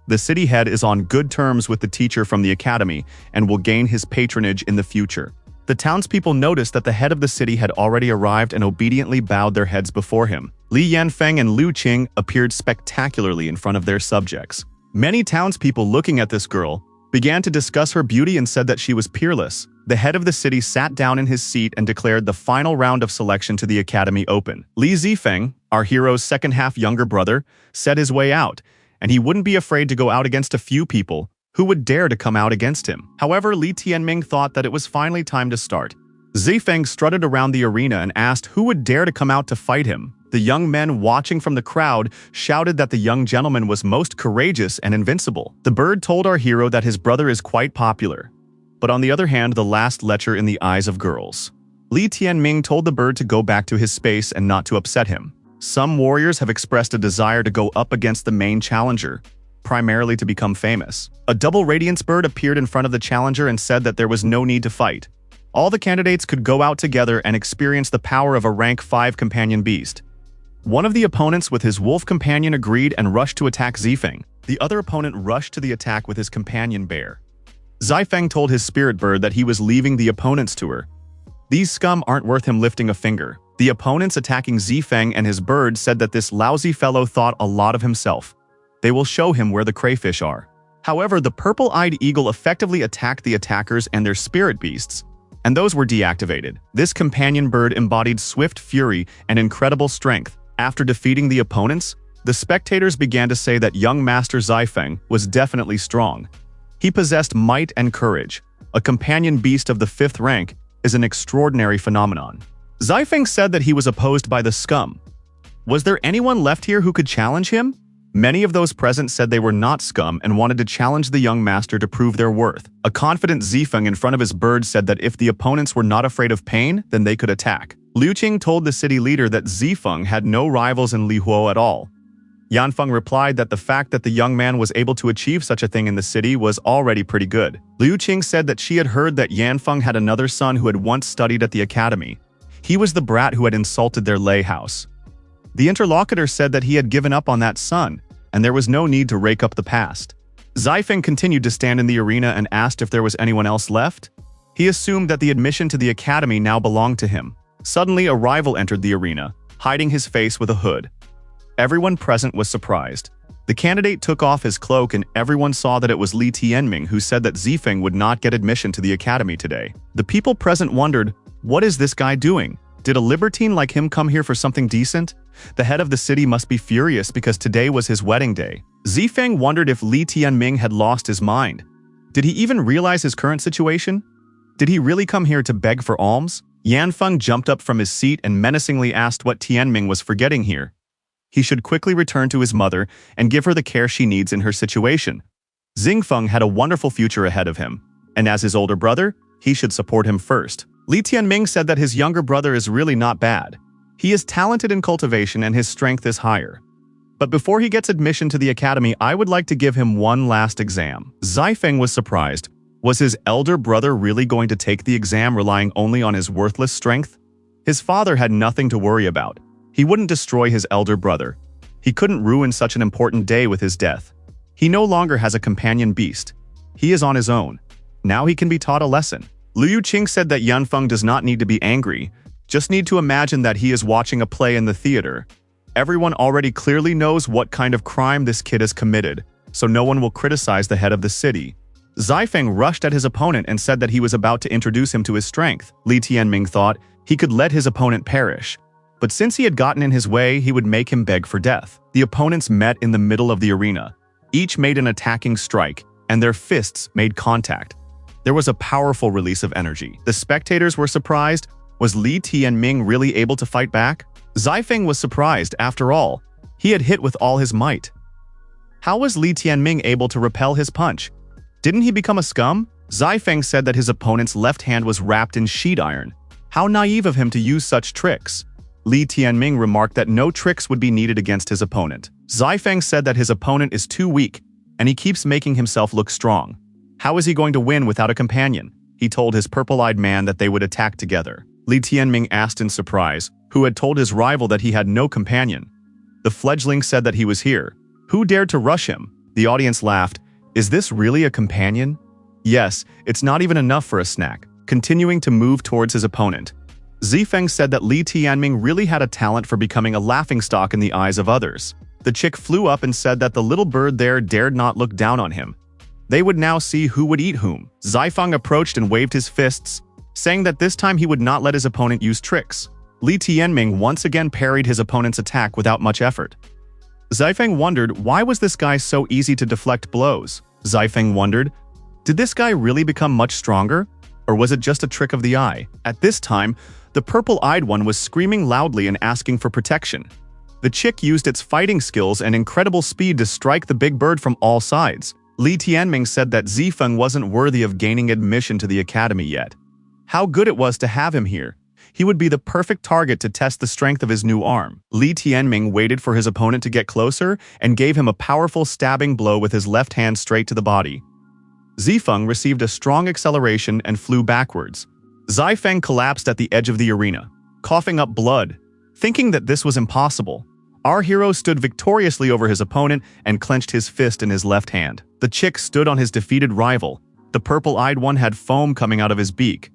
The city head is on good terms with the teacher from the academy and will gain his patronage in the future. The townspeople noticed that the head of the city had already arrived and obediently bowed their heads before him. Li Yanfeng and Lu Qing appeared spectacularly in front of their subjects. Many townspeople looking at this girl began to discuss her beauty and said that she was peerless. The head of the city sat down in his seat and declared the final round of selection to the academy open. Li Zifeng, our hero's second-half younger brother, said his way out, and he wouldn't be afraid to go out against a few people who would dare to come out against him. However, Li Tianming thought that it was finally time to start. Zifeng strutted around the arena and asked who would dare to come out to fight him. The young men watching from the crowd shouted that the young gentleman was most courageous and invincible. The bird told our hero that his brother is quite popular, but on the other hand, the last lecher in the eyes of girls. Li Tianming told the bird to go back to his space and not to upset him. Some warriors have expressed a desire to go up against the main challenger, primarily to become famous. A double radiance bird appeared in front of the challenger and said that there was no need to fight. All the candidates could go out together and experience the power of a rank 5 companion beast. One of the opponents with his wolf companion agreed and rushed to attack Zifeng. The other opponent rushed to the attack with his companion bear. Zifeng told his spirit bird that he was leaving the opponents to her. These scum aren't worth him lifting a finger. The opponents attacking Zifeng and his bird said that this lousy fellow thought a lot of himself. They will show him where the crayfish are. However, the purple-eyed eagle effectively attacked the attackers and their spirit beasts, and those were deactivated. This companion bird embodied swift fury and incredible strength. After defeating the opponents, the spectators began to say that young Master Zifeng was definitely strong. He possessed might and courage. A companion beast of the 5th rank is an extraordinary phenomenon. Zifeng said that he was opposed by the scum. Was there anyone left here who could challenge him? Many of those present said they were not scum and wanted to challenge the young master to prove their worth. A confident Zifeng in front of his bird said that if the opponents were not afraid of pain, then they could attack. Liu Qing told the city leader that Zifeng had no rivals in Lihuo at all. Yanfeng replied that the fact that the young man was able to achieve such a thing in the city was already pretty good. Liu Qing said that she had heard that Yanfeng had another son who had once studied at the academy. He was the brat who had insulted their lay house. The interlocutor said that he had given up on that son, and there was no need to rake up the past. Zifeng continued to stand in the arena and asked if there was anyone else left. He assumed that the admission to the academy now belonged to him. Suddenly, a rival entered the arena, hiding his face with a hood. Everyone present was surprised. The candidate took off his cloak and everyone saw that it was Li Tianming who said that Zifeng would not get admission to the academy today. The people present wondered, what is this guy doing? Did a libertine like him come here for something decent? The head of the city must be furious because today was his wedding day. Zifeng wondered if Li Tianming had lost his mind. Did he even realize his current situation? Did he really come here to beg for alms? Yanfeng jumped up from his seat and menacingly asked what Tianming was forgetting here. He should quickly return to his mother and give her the care she needs in her situation. Xingfeng had a wonderful future ahead of him, and as his older brother, he should support him first. Li Tianming said that his younger brother is really not bad. He is talented in cultivation and his strength is higher. But before he gets admission to the academy, I would like to give him one last exam. Zifeng was surprised. Was his elder brother really going to take the exam relying only on his worthless strength? His father had nothing to worry about. He wouldn't destroy his elder brother. He couldn't ruin such an important day with his death. He no longer has a companion beast. He is on his own. Now he can be taught a lesson. Liu Qing said that Yanfeng does not need to be angry, just need to imagine that he is watching a play in the theater. Everyone already clearly knows what kind of crime this kid has committed, so no one will criticize the head of the city. Zifeng rushed at his opponent and said that he was about to introduce him to his strength. Li Tianming thought he could let his opponent perish. But since he had gotten in his way, he would make him beg for death. The opponents met in the middle of the arena. Each made an attacking strike, and their fists made contact. There was a powerful release of energy. The spectators were surprised. Was Li Tianming really able to fight back? Zifeng was surprised. After all, he had hit with all his might. How was Li Tianming able to repel his punch? Didn't he become a scum? Zifeng said that his opponent's left hand was wrapped in sheet iron. How naive of him to use such tricks. Li Tianming remarked that no tricks would be needed against his opponent. Zifeng said that his opponent is too weak, and he keeps making himself look strong. How is he going to win without a companion? he told his purple-eyed man that they would attack together. Li Tianming asked in surprise, who had told his rival that he had no companion. The fledgling said that he was here. Who dared to rush him? The audience laughed. Is this really a companion? Yes, it's not even enough for a snack. Continuing to move towards his opponent, Zifeng said that Li Tianming really had a talent for becoming a laughingstock in the eyes of others. The chick flew up and said that the little bird there dared not look down on him. They would now see who would eat whom. Zifeng approached and waved his fists, saying that this time he would not let his opponent use tricks. Li Tianming once again parried his opponent's attack without much effort. Zifeng wondered, why was this guy so easy to deflect blows? Zifeng wondered, did this guy really become much stronger? Or was it just a trick of the eye? At this time, the purple-eyed one was screaming loudly and asking for protection. The chick used its fighting skills and incredible speed to strike the big bird from all sides. Li Tianming said that Zifeng wasn't worthy of gaining admission to the academy yet. How good it was to have him here. He would be the perfect target to test the strength of his new arm. Li Tianming waited for his opponent to get closer and gave him a powerful stabbing blow with his left hand straight to the body. Zifeng received a strong acceleration and flew backwards. Zifeng collapsed at the edge of the arena, coughing up blood. Thinking that this was impossible, our hero stood victoriously over his opponent and clenched his fist in his left hand. The chick stood on his defeated rival. The purple-eyed one had foam coming out of his beak.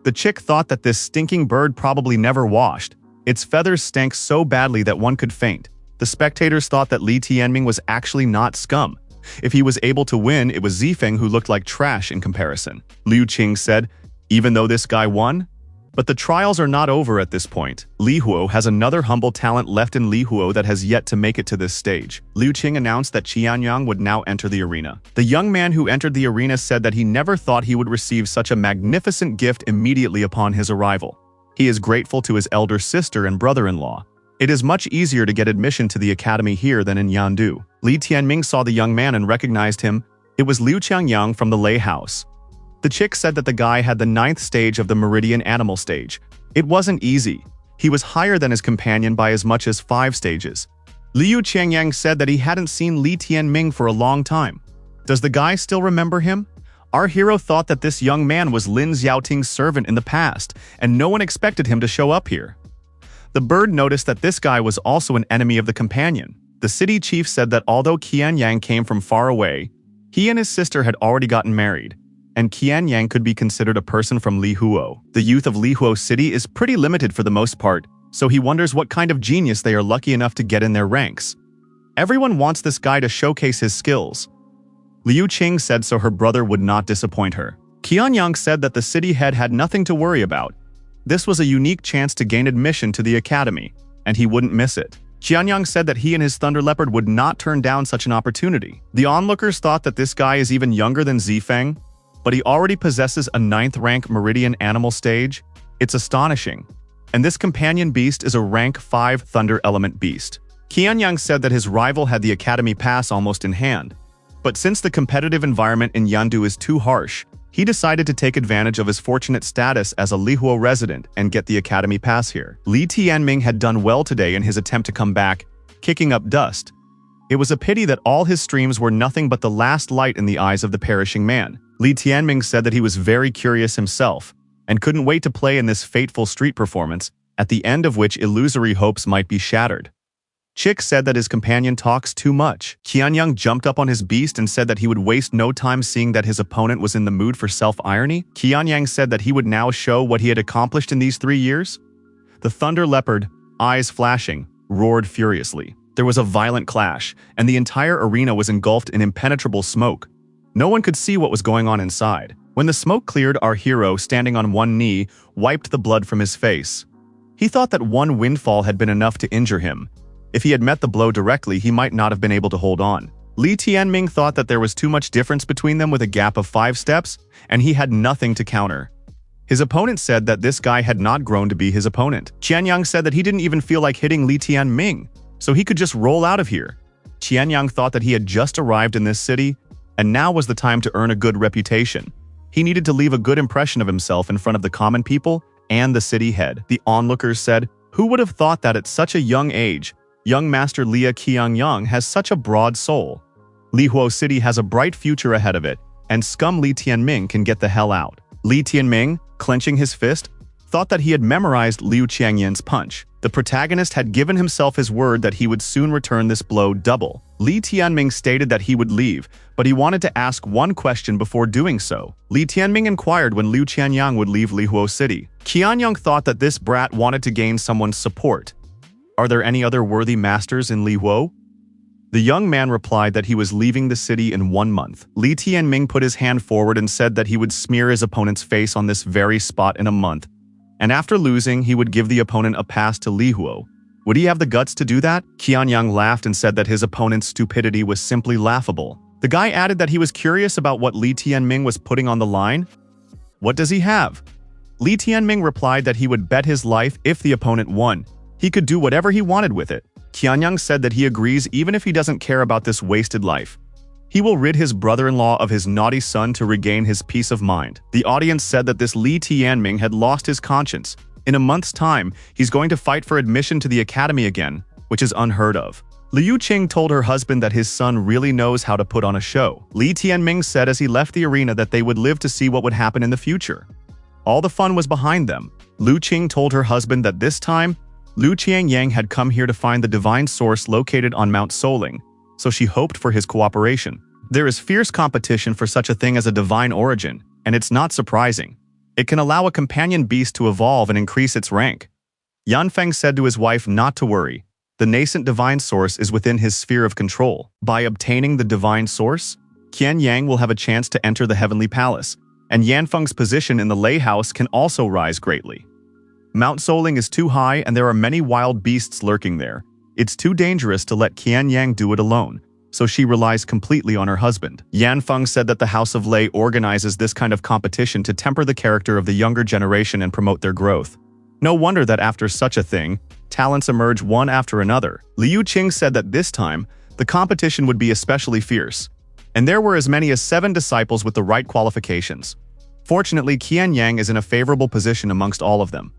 The chick thought that this stinking bird probably never washed. Its feathers stank so badly that one could faint. The spectators thought that Li Tianming was actually not scum. If he was able to win, it was Zifeng who looked like trash in comparison. Liu Qing said, even though this guy won? But the trials are not over at this point. Li Huo has another humble talent left in Li Huo that has yet to make it to this stage. Liu Qing announced that Qianyang would now enter the arena. The young man who entered the arena said that he never thought he would receive such a magnificent gift immediately upon his arrival. He is grateful to his elder sister and brother-in-law. It is much easier to get admission to the academy here than in Yandu. Li Tianming saw the young man and recognized him. It was Liu Qiangyang from the Lei House. The chick said that the guy had the 9th stage of the Meridian Animal stage. It wasn't easy. He was higher than his companion by as much as 5 stages. Liu Qiangyang said that he hadn't seen Li Tianming for a long time. Does the guy still remember him? Our hero thought that this young man was Lin Xiaoting's servant in the past, and no one expected him to show up here. The bird noticed that this guy was also an enemy of the companion. The city chief said that although Qianyang came from far away, he and his sister had already gotten married, and Qianyang could be considered a person from Li Huo. The youth of Li Huo City is pretty limited for the most part, so he wonders what kind of genius they are lucky enough to get in their ranks. Everyone wants this guy to showcase his skills. Liu Qing said so her brother would not disappoint her. Qianyang said that the city head had nothing to worry about. This was a unique chance to gain admission to the academy, and he wouldn't miss it. Qianyang said that he and his Thunder Leopard would not turn down such an opportunity. The onlookers thought that this guy is even younger than Zifeng, but he already possesses a 9th rank Meridian Animal stage. It's astonishing. And this companion beast is a rank 5 Thunder Element beast. Qianyang said that his rival had the academy pass almost in hand, but since the competitive environment in Yandu is too harsh, he decided to take advantage of his fortunate status as a Li Huo resident and get the academy pass here. Li Tianming had done well today in his attempt to come back, kicking up dust. It was a pity that all his streams were nothing but the last light in the eyes of the perishing man. Li Tianming said that he was very curious himself and couldn't wait to play in this fateful street performance, at the end of which illusory hopes might be shattered. Chick said that his companion talks too much. Qianyang jumped up on his beast and said that he would waste no time seeing that his opponent was in the mood for self-irony. Qianyang said that he would now show what he had accomplished in these 3 years. The Thunder Leopard, eyes flashing, roared furiously. There was a violent clash, and the entire arena was engulfed in impenetrable smoke. No one could see what was going on inside. When the smoke cleared, our hero, standing on one knee, wiped the blood from his face. He thought that one windfall had been enough to injure him. If he had met the blow directly, he might not have been able to hold on. Li Tianming thought that there was too much difference between them with a gap of 5 steps, and he had nothing to counter. His opponent said that this guy had not grown to be his opponent. Qianyang said that he didn't even feel like hitting Li Tianming, so he could just roll out of here. Qianyang thought that he had just arrived in this city, and now was the time to earn a good reputation. He needed to leave a good impression of himself in front of the common people and the city head. The onlookers said, "Who would have thought that at such a young age, young Master Li Qiangyang has such a broad soul? Li Huo City has a bright future ahead of it, and scum Li Tianming can get the hell out." Li Tianming, clenching his fist, thought that he had memorized Liu Qiangyan's punch. The protagonist had given himself his word that he would soon return this blow double. Li Tianming stated that he would leave, but he wanted to ask one question before doing so. Li Tianming inquired when Liu Qianyang would leave Lihuo City. Qianyang thought that this brat wanted to gain someone's support. Are there any other worthy masters in Lihuo? The young man replied that he was leaving the city in 1 month. Li Tianming put his hand forward and said that he would smear his opponent's face on this very spot in a month, and after losing, he would give the opponent a pass to Lihuo. Would he have the guts to do that? Qianyang laughed and said that his opponent's stupidity was simply laughable. The guy added that he was curious about what Li Tianming was putting on the line. What does he have? Li Tianming replied that he would bet his life if the opponent won. He could do whatever he wanted with it. Qianyang said that he agrees even if he doesn't care about this wasted life. He will rid his brother-in-law of his naughty son to regain his peace of mind. The audience said that this Li Tianming had lost his conscience. In a month's time, he's going to fight for admission to the academy again, which is unheard of. Liu Qing told her husband that his son really knows how to put on a show. Li Tianming said as he left the arena that they would live to see what would happen in the future. All the fun was behind them. Liu Qing told her husband that this time, Liu Qiangyang had come here to find the divine source located on Mount Soling, so she hoped for his cooperation. There is fierce competition for such a thing as a divine origin, and it's not surprising. It can allow a companion beast to evolve and increase its rank. Yanfeng said to his wife not to worry. The nascent divine source is within his sphere of control. By obtaining the divine source, Qian Yang will have a chance to enter the heavenly palace, and Yanfeng's position in the Lei House can also rise greatly. Mount Soling is too high and there are many wild beasts lurking there. It's too dangerous to let Qian Yang do it alone, so she relies completely on her husband. Yanfeng said that the House of Lei organizes this kind of competition to temper the character of the younger generation and promote their growth. No wonder that after such a thing, talents emerge one after another. Liu Qing said that this time, the competition would be especially fierce, and there were as many as 7 disciples with the right qualifications. Fortunately, Qian Yang is in a favorable position amongst all of them.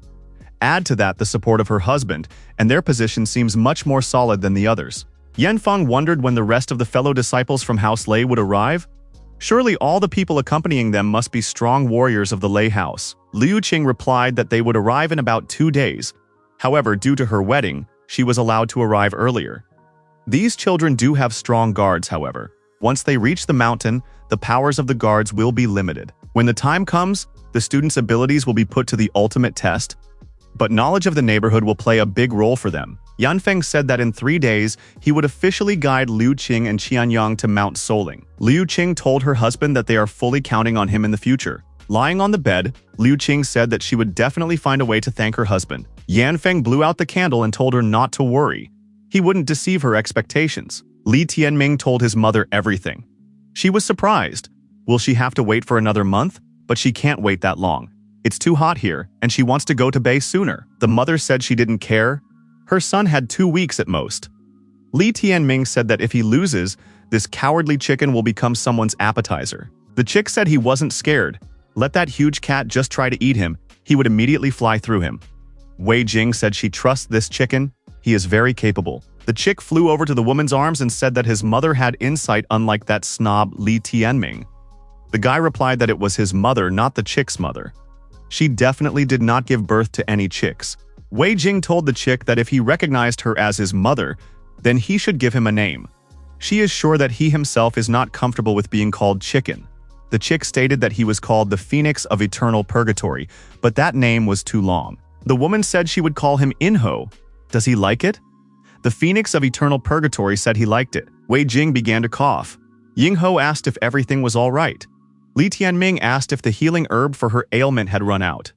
Add to that the support of her husband, and their position seems much more solid than the others. Yanfeng wondered when the rest of the fellow disciples from House Lei would arrive. Surely all the people accompanying them must be strong warriors of the Lei House. Liu Qing replied that they would arrive in about 2 days. However, due to her wedding, she was allowed to arrive earlier. These children do have strong guards, however. Once they reach the mountain, the powers of the guards will be limited. When the time comes, the students' abilities will be put to the ultimate test, but knowledge of the neighborhood will play a big role for them. Yanfeng said that in 3 days, he would officially guide Liu Qing and Qianyang to Mount Soling. Liu Qing told her husband that they are fully counting on him in the future. Lying on the bed, Liu Qing said that she would definitely find a way to thank her husband. Yanfeng blew out the candle and told her not to worry. He wouldn't deceive her expectations. Li Tianming told his mother everything. She was surprised. Will she have to wait for another month? But she can't wait that long. It's too hot here, and she wants to go to Bay sooner. The mother said she didn't care. Her son had 2 weeks at most. Li Tianming said that if he loses, this cowardly chicken will become someone's appetizer. The chick said he wasn't scared. Let that huge cat just try to eat him, he would immediately fly through him. Wei Jing said she trusts this chicken. He is very capable. The chick flew over to the woman's arms and said that his mother had insight unlike that snob Li Tianming. The guy replied that it was his mother, not the chick's mother. She definitely did not give birth to any chicks. Wei Jing told the chick that if he recognized her as his mother, then he should give him a name. She is sure that he himself is not comfortable with being called chicken. The chick stated that he was called the Phoenix of Eternal Purgatory, but that name was too long. The woman said she would call him Inho. Does he like it? The Phoenix of Eternal Purgatory said he liked it. Wei Jing began to cough. Yingho asked if everything was all right. Li Tianming asked if the healing herb for her ailment had run out.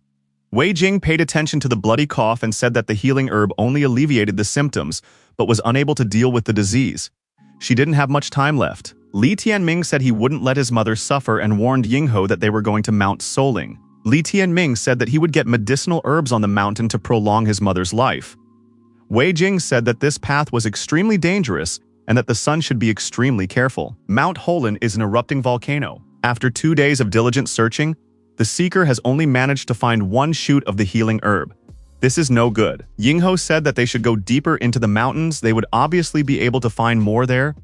Wei Jing paid attention to the bloody cough and said that the healing herb only alleviated the symptoms, but was unable to deal with the disease. She didn't have much time left. Li Tianming said he wouldn't let his mother suffer and warned Yingho that they were going to Mount Soling. Li Tianming said that he would get medicinal herbs on the mountain to prolong his mother's life. Wei Jing said that this path was extremely dangerous and that the son should be extremely careful. Mount Holen is an erupting volcano. After 2 days of diligent searching, the seeker has only managed to find 1 shoot of the healing herb. This is no good. Yingho said that they should go deeper into the mountains. They would obviously be able to find more there.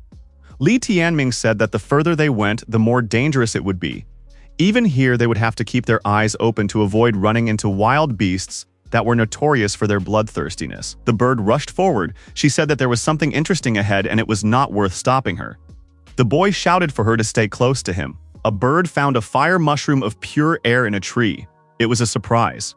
Li Tianming said that the further they went, the more dangerous it would be. Even here, they would have to keep their eyes open to avoid running into wild beasts that were notorious for their bloodthirstiness. The bird rushed forward. She said that there was something interesting ahead and it was not worth stopping her. The boy shouted for her to stay close to him. A bird found a fire mushroom of pure air in a tree. It was a surprise.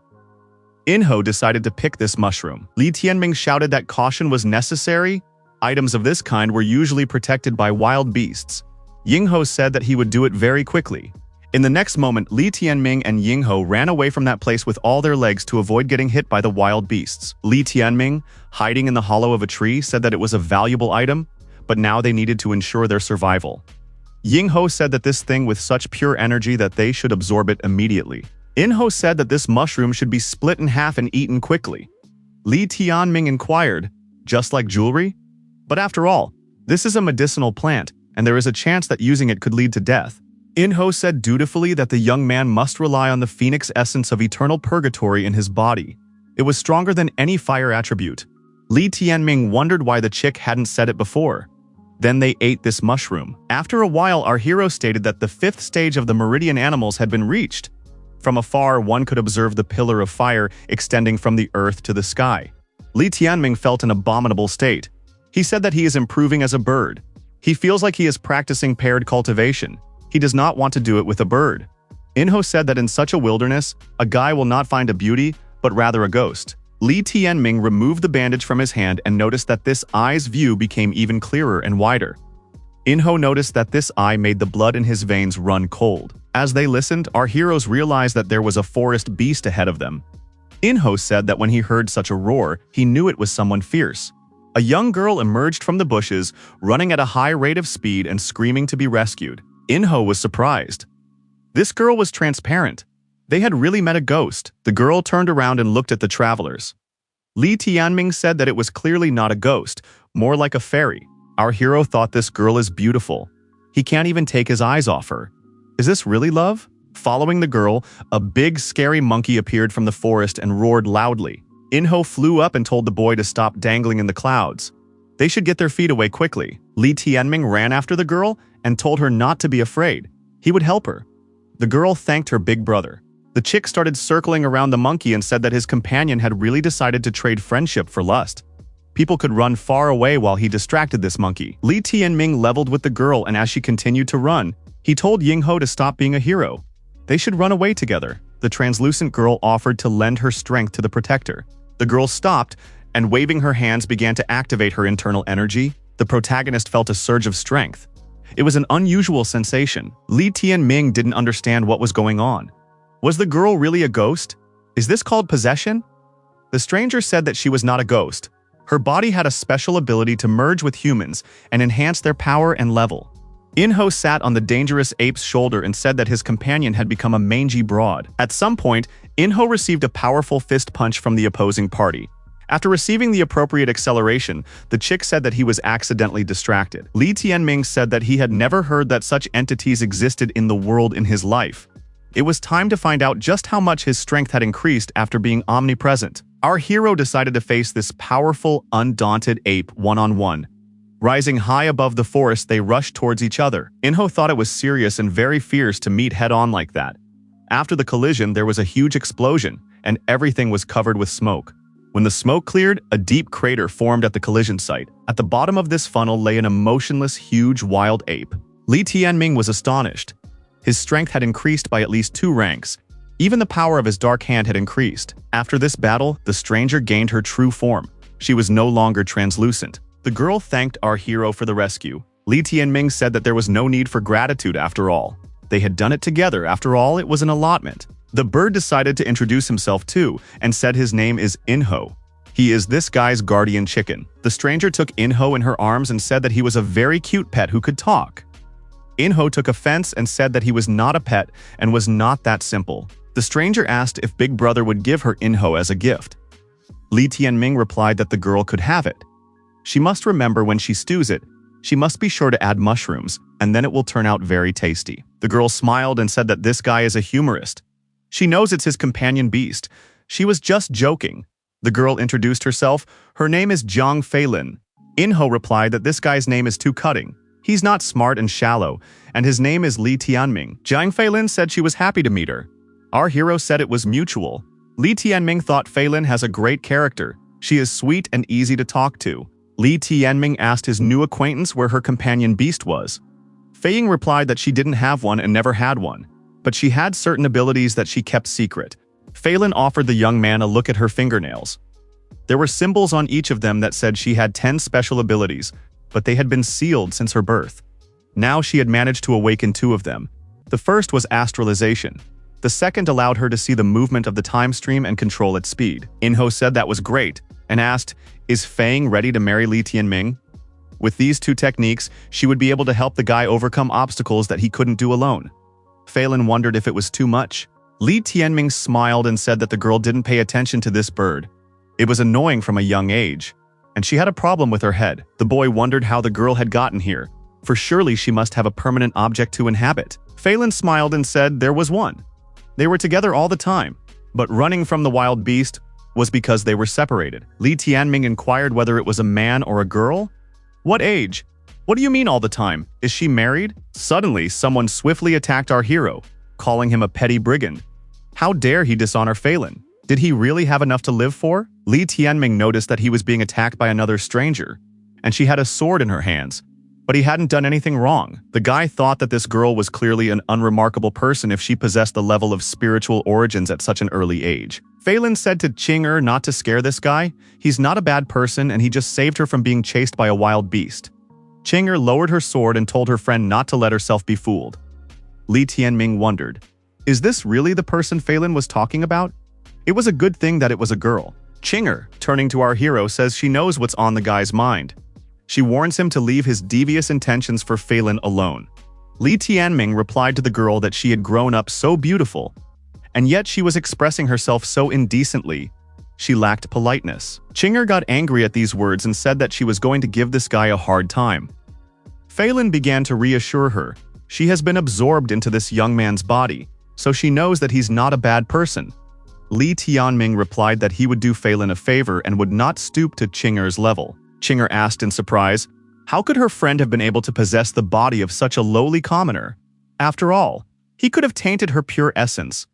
Enro decided to pick this mushroom. Li Tianming shouted that caution was necessary. Items of this kind were usually protected by wild beasts. Yingho said that he would do it very quickly. In the next moment, Li Tianming and Yingho ran away from that place with all their legs to avoid getting hit by the wild beasts. Li Tianming, hiding in the hollow of a tree, said that it was a valuable item, but now they needed to ensure their survival. Yingho said that this thing with such pure energy that they should absorb it immediately. Enro said that this mushroom should be split in half and eaten quickly. Li Tianming inquired, just like jewelry? But after all, this is a medicinal plant, and there is a chance that using it could lead to death. Enro said dutifully that the young man must rely on the phoenix essence of eternal purgatory in his body. It was stronger than any fire attribute. Li Tianming wondered why the chick hadn't said it before. Then they ate this mushroom. After a while, our hero stated that the 5th stage of the meridian animals had been reached. From afar, one could observe the pillar of fire extending from the earth to the sky. Li Tianming felt an abominable state. He said that he is improving as a bird. He feels like he is practicing paired cultivation. He does not want to do it with a bird. Enro said that in such a wilderness, a guy will not find a beauty, but rather a ghost. Li Tianming removed the bandage from his hand and noticed that this eye's view became even clearer and wider. Enro noticed that this eye made the blood in his veins run cold. As they listened, our heroes realized that there was a forest beast ahead of them. Enro said that when he heard such a roar, he knew it was someone fierce. A young girl emerged from the bushes, running at a high rate of speed and screaming to be rescued. Enro was surprised. This girl was transparent. They had really met a ghost. The girl turned around and looked at the travelers. Li Tianming said that it was clearly not a ghost, more like a fairy. Our hero thought this girl is beautiful. He can't even take his eyes off her. Is this really love? Following the girl, a big, scary monkey appeared from the forest and roared loudly. Enro flew up and told the boy to stop dangling in the clouds. They should get their feet away quickly. Li Tianming ran after the girl and told her not to be afraid. He would help her. The girl thanked her big brother. The chick started circling around the monkey and said that his companion had really decided to trade friendship for lust. People could run far away while he distracted this monkey. Li Tianming leveled with the girl, and as she continued to run, he told Yingho to stop being a hero. They should run away together. The translucent girl offered to lend her strength to the protector. The girl stopped, and waving her hands began to activate her internal energy. The protagonist felt a surge of strength. It was an unusual sensation. Li Tianming didn't understand what was going on. Was the girl really a ghost? Is this called possession? The stranger said that she was not a ghost. Her body had a special ability to merge with humans and enhance their power and level. Enro sat on the dangerous ape's shoulder and said that his companion had become a mangy broad. At some point, Enro received a powerful fist punch from the opposing party. After receiving the appropriate acceleration, the chick said that he was accidentally distracted. Li Tianming said that he had never heard that such entities existed in the world in his life. It was time to find out just how much his strength had increased after being omnipresent. Our hero decided to face this powerful, undaunted ape one-on-one. Rising high above the forest, they rushed towards each other. Enro thought it was serious and very fierce to meet head-on like that. After the collision, there was a huge explosion, and everything was covered with smoke. When the smoke cleared, a deep crater formed at the collision site. At the bottom of this funnel lay an emotionless, huge wild ape. Li Tianming was astonished. His strength had increased by at least 2 ranks. Even the power of his dark hand had increased. After this battle, the stranger gained her true form. She was no longer translucent. The girl thanked our hero for the rescue. Li Tianming said that there was no need for gratitude after all. They had done it together. After all, it was an allotment. The bird decided to introduce himself too, and said his name is Enro. He is this guy's guardian chicken. The stranger took Enro in her arms and said that he was a very cute pet who could talk. Enro took offense and said that he was not a pet and was not that simple. The stranger asked if Big Brother would give her Enro as a gift. Li Tianming replied that the girl could have it. She must remember when she stews it, she must be sure to add mushrooms, and then it will turn out very tasty. The girl smiled and said that this guy is a humorist. She knows it's his companion beast. She was just joking. The girl introduced herself. Her name is Zhang Feilin. Enro replied that this guy's name is too cutting. He's not smart and shallow, and his name is Li Tianming. Jiang Feilin said she was happy to meet her. Our hero said it was mutual. Li Tianming thought Feilin has a great character. She is sweet and easy to talk to. Li Tianming asked his new acquaintance where her companion beast was. Feiying replied that she didn't have one and never had one, but she had certain abilities that she kept secret. Feilin offered the young man a look at her fingernails. There were symbols on each of them that said she had 10 special abilities, but they had been sealed since her birth. Now she had managed to awaken 2 of them. The first was astralization. The second allowed her to see the movement of the time stream and control its speed. Inho said that was great and asked, "Is Feiying ready to marry Li Tianming?" With these 2 techniques, she would be able to help the guy overcome obstacles that he couldn't do alone. Feilin wondered if it was too much. Li Tianming smiled and said that the girl didn't pay attention to this bird. It was annoying from a young age, and she had a problem with her head. The boy wondered how the girl had gotten here, for surely she must have a permanent object to inhabit. Feilin smiled and said there was one. They were together all the time, but running from the wild beast was because they were separated. Li Tianming inquired whether it was a man or a girl. What age? What do you mean all the time? Is she married? Suddenly, someone swiftly attacked our hero, calling him a petty brigand. How dare he dishonor Feilin? Did he really have enough to live for? Li Tianming noticed that he was being attacked by another stranger, and she had a sword in her hands. But he hadn't done anything wrong. The guy thought that this girl was clearly an unremarkable person if she possessed the level of spiritual origins at such an early age. Feilin said to Ching'er not to scare this guy. He's not a bad person and he just saved her from being chased by a wild beast. Ching'er lowered her sword and told her friend not to let herself be fooled. Li Tianming wondered, is this really the person Feilin was talking about? It was a good thing that it was a girl. Ching'er, turning to our hero, says she knows what's on the guy's mind. She warns him to leave his devious intentions for Feilin alone. Li Tianming replied to the girl that she had grown up so beautiful, and yet she was expressing herself so indecently. She lacked politeness. Ching'er got angry at these words and said that she was going to give this guy a hard time. Feilin began to reassure her. She has been absorbed into this young man's body, so she knows that he's not a bad person. Li Tianming replied that he would do Feilin a favor and would not stoop to Ching'er's level. Ching'er asked in surprise, how could her friend have been able to possess the body of such a lowly commoner? After all, he could have tainted her pure essence.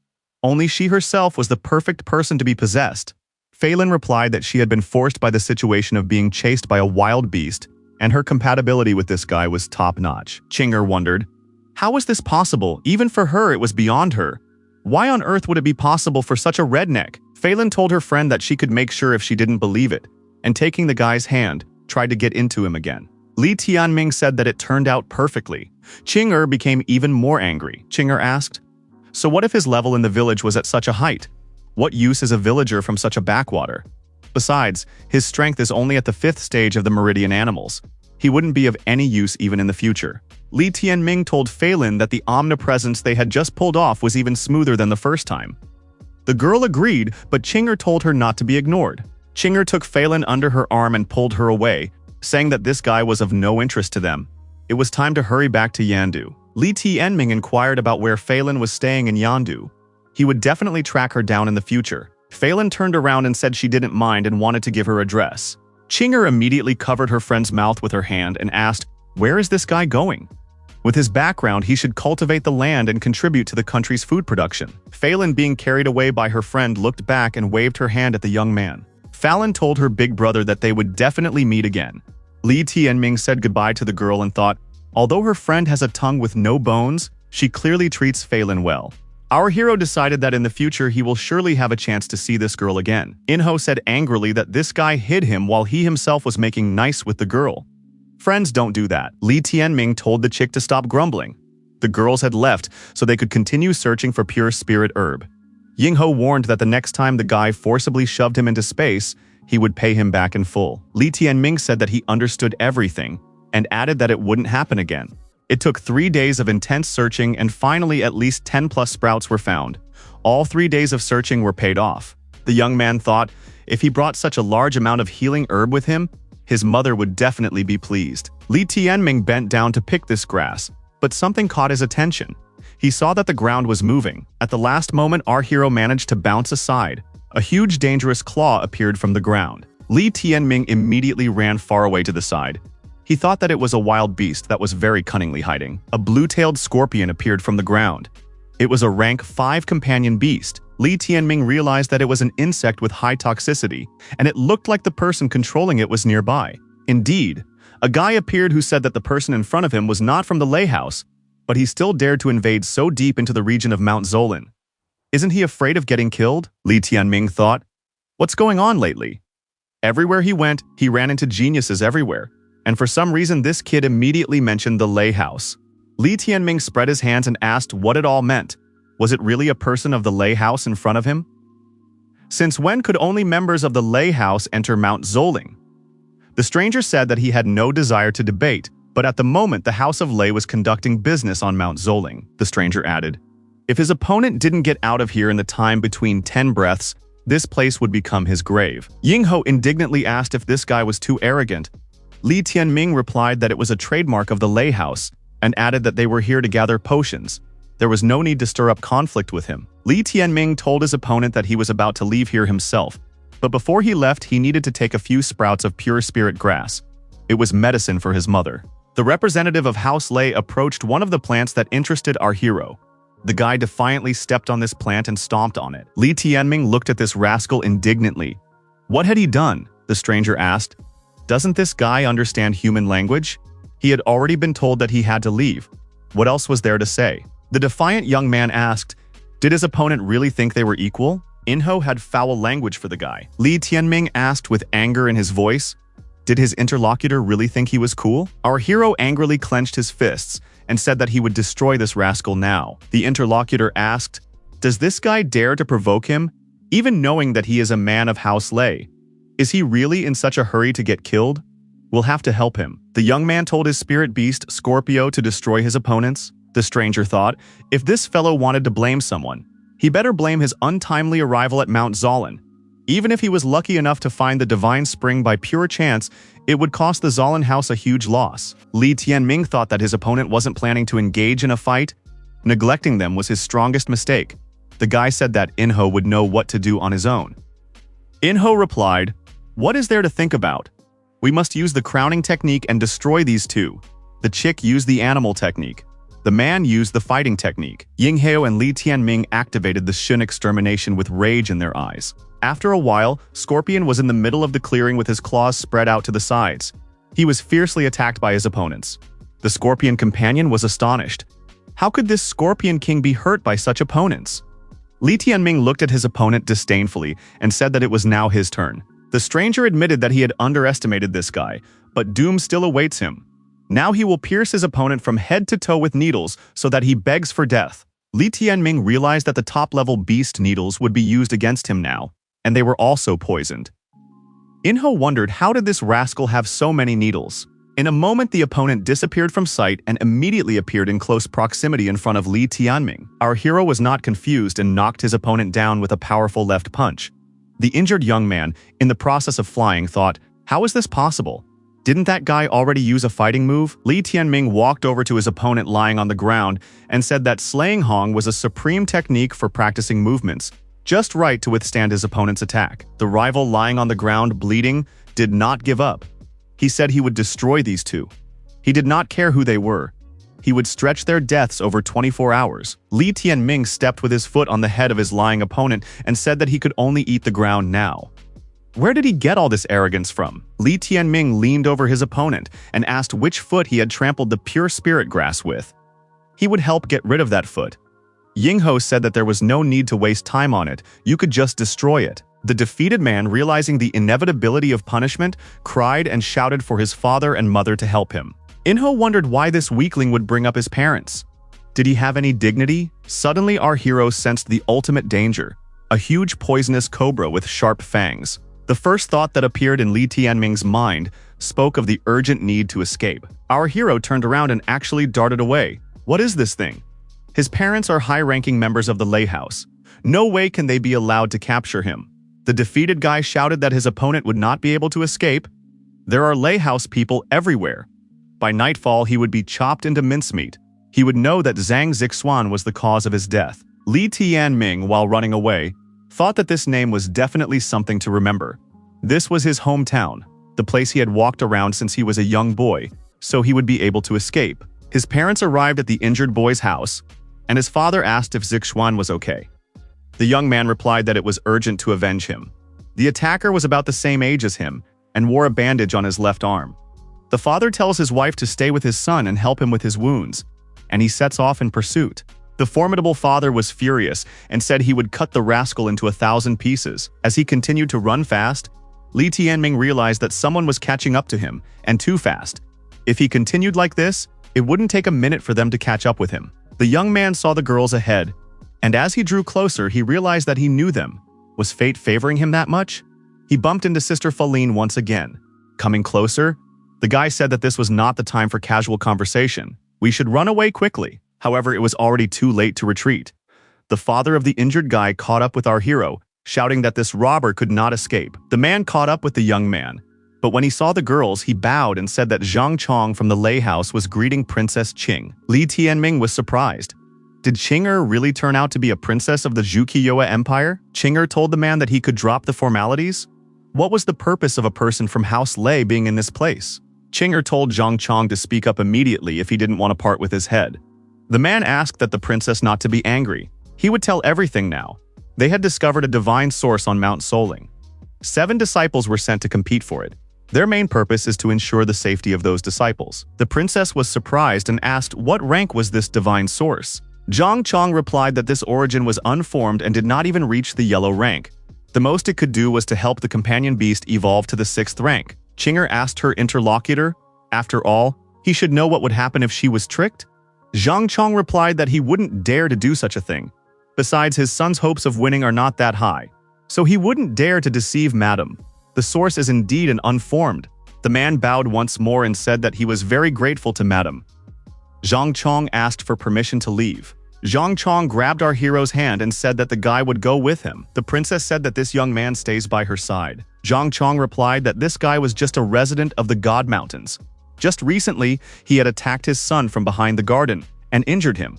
Only she herself was the perfect person to be possessed. Feilin replied that she had been forced by the situation of being chased by a wild beast, and her compatibility with this guy was top-notch. Ching'er wondered, how was this possible? Even for her, it was beyond her. Why on earth would it be possible for such a redneck? Feilin told her friend that she could make sure if she didn't believe it, and taking the guy's hand, tried to get into him again. Li Tianming said that it turned out perfectly. Ching'er became even more angry. Ching'er asked, so what if his level in the village was at such a height? What use is a villager from such a backwater? Besides, his strength is only at the 5th stage of the meridian animals. He wouldn't be of any use even in the future. Li Tianming told Feilin that the omnipresence they had just pulled off was even smoother than the first time. The girl agreed, but Ching'er told her not to be ignored. Ching'er took Feilin under her arm and pulled her away, saying that this guy was of no interest to them. It was time to hurry back to Yandu. Li Tianming inquired about where Feilin was staying in Yandu. He would definitely track her down in the future. Feilin turned around and said she didn't mind and wanted to give her address. Ching'er immediately covered her friend's mouth with her hand and asked, where is this guy going? With his background, he should cultivate the land and contribute to the country's food production. Feilin, being carried away by her friend, looked back and waved her hand at the young man. Fallon told her big brother that they would definitely meet again. Li Tianming said goodbye to the girl and thought, although her friend has a tongue with no bones, she clearly treats Feilin well. Our hero decided that in the future he will surely have a chance to see this girl again. Inho said angrily that this guy hid him while he himself was making nice with the girl. Friends don't do that. Li Tianming told the chick to stop grumbling. The girls had left so they could continue searching for pure spirit herb. Yingho warned that the next time the guy forcibly shoved him into space, he would pay him back in full. Li Tianming said that he understood everything and added that it wouldn't happen again. It took 3 days of intense searching and finally at least 10 plus sprouts were found. All 3 days of searching were paid off. The young man thought if he brought such a large amount of healing herb with him, his mother would definitely be pleased. Li Tianming bent down to pick this grass, but something caught his attention. He saw that the ground was moving. At the last moment, our hero managed to bounce aside. A huge dangerous claw appeared from the ground. Li Tianming immediately ran far away to the side. He thought that it was a wild beast that was very cunningly hiding. A blue-tailed scorpion appeared from the ground. It was a rank 5 companion beast. Li Tianming realized that it was an insect with high toxicity, and it looked like the person controlling it was nearby. Indeed, a guy appeared who said that the person in front of him was not from the Lei House, but he still dared to invade so deep into the region of Mount Zolan. Isn't he afraid of getting killed? Li Tianming thought. What's going on lately? Everywhere he went, he ran into geniuses everywhere, and for some reason this kid immediately mentioned the Lei House. Li Tianming spread his hands and asked what it all meant. Was it really a person of the Lei House in front of him? Since when could only members of the Lei House enter Mount Zoling? The stranger said that he had no desire to debate, but at the moment the House of Lei was conducting business on Mount Zoling. The stranger added, if his opponent didn't get out of here in the time between 10 breaths, this place would become his grave. Yingho indignantly asked if this guy was too arrogant. Li Tianming replied that it was a trademark of the Lei House, and added that they were here to gather potions. There was no need to stir up conflict with him. Li Tianming told his opponent that he was about to leave here himself, but before he left he needed to take a few sprouts of pure spirit grass. It was medicine for his mother. The representative of House Lei approached one of the plants that interested our hero. The guy defiantly stepped on this plant and stomped on it. Li Tianming looked at this rascal indignantly. What had he done? The stranger asked. Doesn't this guy understand human language? He had already been told that he had to leave. What else was there to say? The defiant young man asked, did his opponent really think they were equal? Inho had foul language for the guy. Li Tianming asked with anger in his voice, did his interlocutor really think he was cool? Our hero angrily clenched his fists and said that he would destroy this rascal now. The interlocutor asked, does this guy dare to provoke him, even knowing that he is a man of House Lei? Is he really in such a hurry to get killed? We'll have to help him. The young man told his spirit beast, Scorpio, to destroy his opponents. The stranger thought, if this fellow wanted to blame someone, he better blame his untimely arrival at Mount Zolan. Even if he was lucky enough to find the divine spring by pure chance, it would cost the Zolan house a huge loss. Li Tianming thought that his opponent wasn't planning to engage in a fight. Neglecting them was his strongest mistake. The guy said that Inho would know what to do on his own. Inho replied, what is there to think about? We must use the crowning technique and destroy these two. The chick used the animal technique. The man used the fighting technique. Yingheo and Li Tianming activated the Shun extermination with rage in their eyes. After a while, Scorpion was in the middle of the clearing with his claws spread out to the sides. He was fiercely attacked by his opponents. The Scorpion companion was astonished. How could this Scorpion King be hurt by such opponents? Li Tianming looked at his opponent disdainfully and said that it was now his turn. The stranger admitted that he had underestimated this guy, but doom still awaits him. Now he will pierce his opponent from head to toe with needles so that he begs for death. Li Tianming realized that the top-level beast needles would be used against him now, and they were also poisoned. Inho wondered, how did this rascal have so many needles? In a moment, the opponent disappeared from sight and immediately appeared in close proximity in front of Li Tianming. Our hero was not confused and knocked his opponent down with a powerful left punch. The injured young man, in the process of flying, thought, how is this possible? Didn't that guy already use a fighting move? Li Tianming walked over to his opponent lying on the ground and said that slaying Hong was a supreme technique for practicing movements, just right to withstand his opponent's attack. The rival lying on the ground bleeding did not give up. He said he would destroy these two. He did not care who they were. He would stretch their deaths over 24 hours. Li Tianming stepped with his foot on the head of his lying opponent and said that he could only eat the ground now. Where did he get all this arrogance from? Li Tianming leaned over his opponent and asked which foot he had trampled the pure spirit grass with. He would help get rid of that foot. Yingho said that there was no need to waste time on it, you could just destroy it. The defeated man, realizing the inevitability of punishment, cried and shouted for his father and mother to help him. Inho wondered why this weakling would bring up his parents. Did he have any dignity? Suddenly our hero sensed the ultimate danger, a huge poisonous cobra with sharp fangs. The first thought that appeared in Li Tianming's mind spoke of the urgent need to escape. Our hero turned around and actually darted away. What is this thing? His parents are high-ranking members of the Lei House. No way can they be allowed to capture him. The defeated guy shouted that his opponent would not be able to escape. There are Lei House people everywhere. By nightfall, he would be chopped into mincemeat. He would know that Zhang Zixuan was the cause of his death. Li Tianming, while running away, thought that this name was definitely something to remember. This was his hometown. the place he had walked around since he was a young boy, so he would be able to escape. His parents arrived at the injured boy's house, and his father asked if Zixuan was okay. The young man replied that it was urgent to avenge him. The attacker was about the same age as him and wore a bandage on his left arm. The father tells his wife to stay with his son and help him with his wounds, and he sets off in pursuit. The formidable father was furious and said he would cut the rascal into 1,000 pieces. As he continued to run fast, Li Tianming realized that someone was catching up to him, and too fast. If he continued like this, it wouldn't take a minute for them to catch up with him. The young man saw the girls ahead, and as he drew closer, he realized that he knew them. Was fate favoring him that much? He bumped into Sister Feline once again. Coming closer, the guy said that this was not the time for casual conversation. We should run away quickly. However, it was already too late to retreat. The father of the injured guy caught up with our hero, shouting that this robber could not escape. The man caught up with the young man, but when he saw the girls, he bowed and said that Zhang Chong from the Lei House was greeting Princess Qing. Li Tianming was surprised. Did Qing'er really turn out to be a princess of the Zhuqiyoa Empire? Qing'er told the man that he could drop the formalities? What was the purpose of a person from House Lei being in this place? Qing'er told Zhang Chong to speak up immediately if he didn't want to part with his head. The man asked that the princess not to be angry. He would tell everything now. They had discovered a divine source on Mount Soling. 7 disciples were sent to compete for it. Their main purpose is to ensure the safety of those disciples. The princess was surprised and asked what rank was this divine source. Zhang Chong replied that this origin was unformed and did not even reach the yellow rank. The most it could do was to help the companion beast evolve to the 6th rank. Qing'er asked her interlocutor, after all, he should know what would happen if she was tricked? Zhang Chong replied that he wouldn't dare to do such a thing. Besides, his son's hopes of winning are not that high, so he wouldn't dare to deceive Madam. The source is indeed an unformed. The man bowed once more and said that he was very grateful to Madam. Zhang Chong asked for permission to leave. Zhang Chong grabbed our hero's hand and said that the guy would go with him. The princess said that this young man stays by her side. Zhang Chong replied that this guy was just a resident of the God Mountains. Just recently, he had attacked his son from behind the garden and injured him.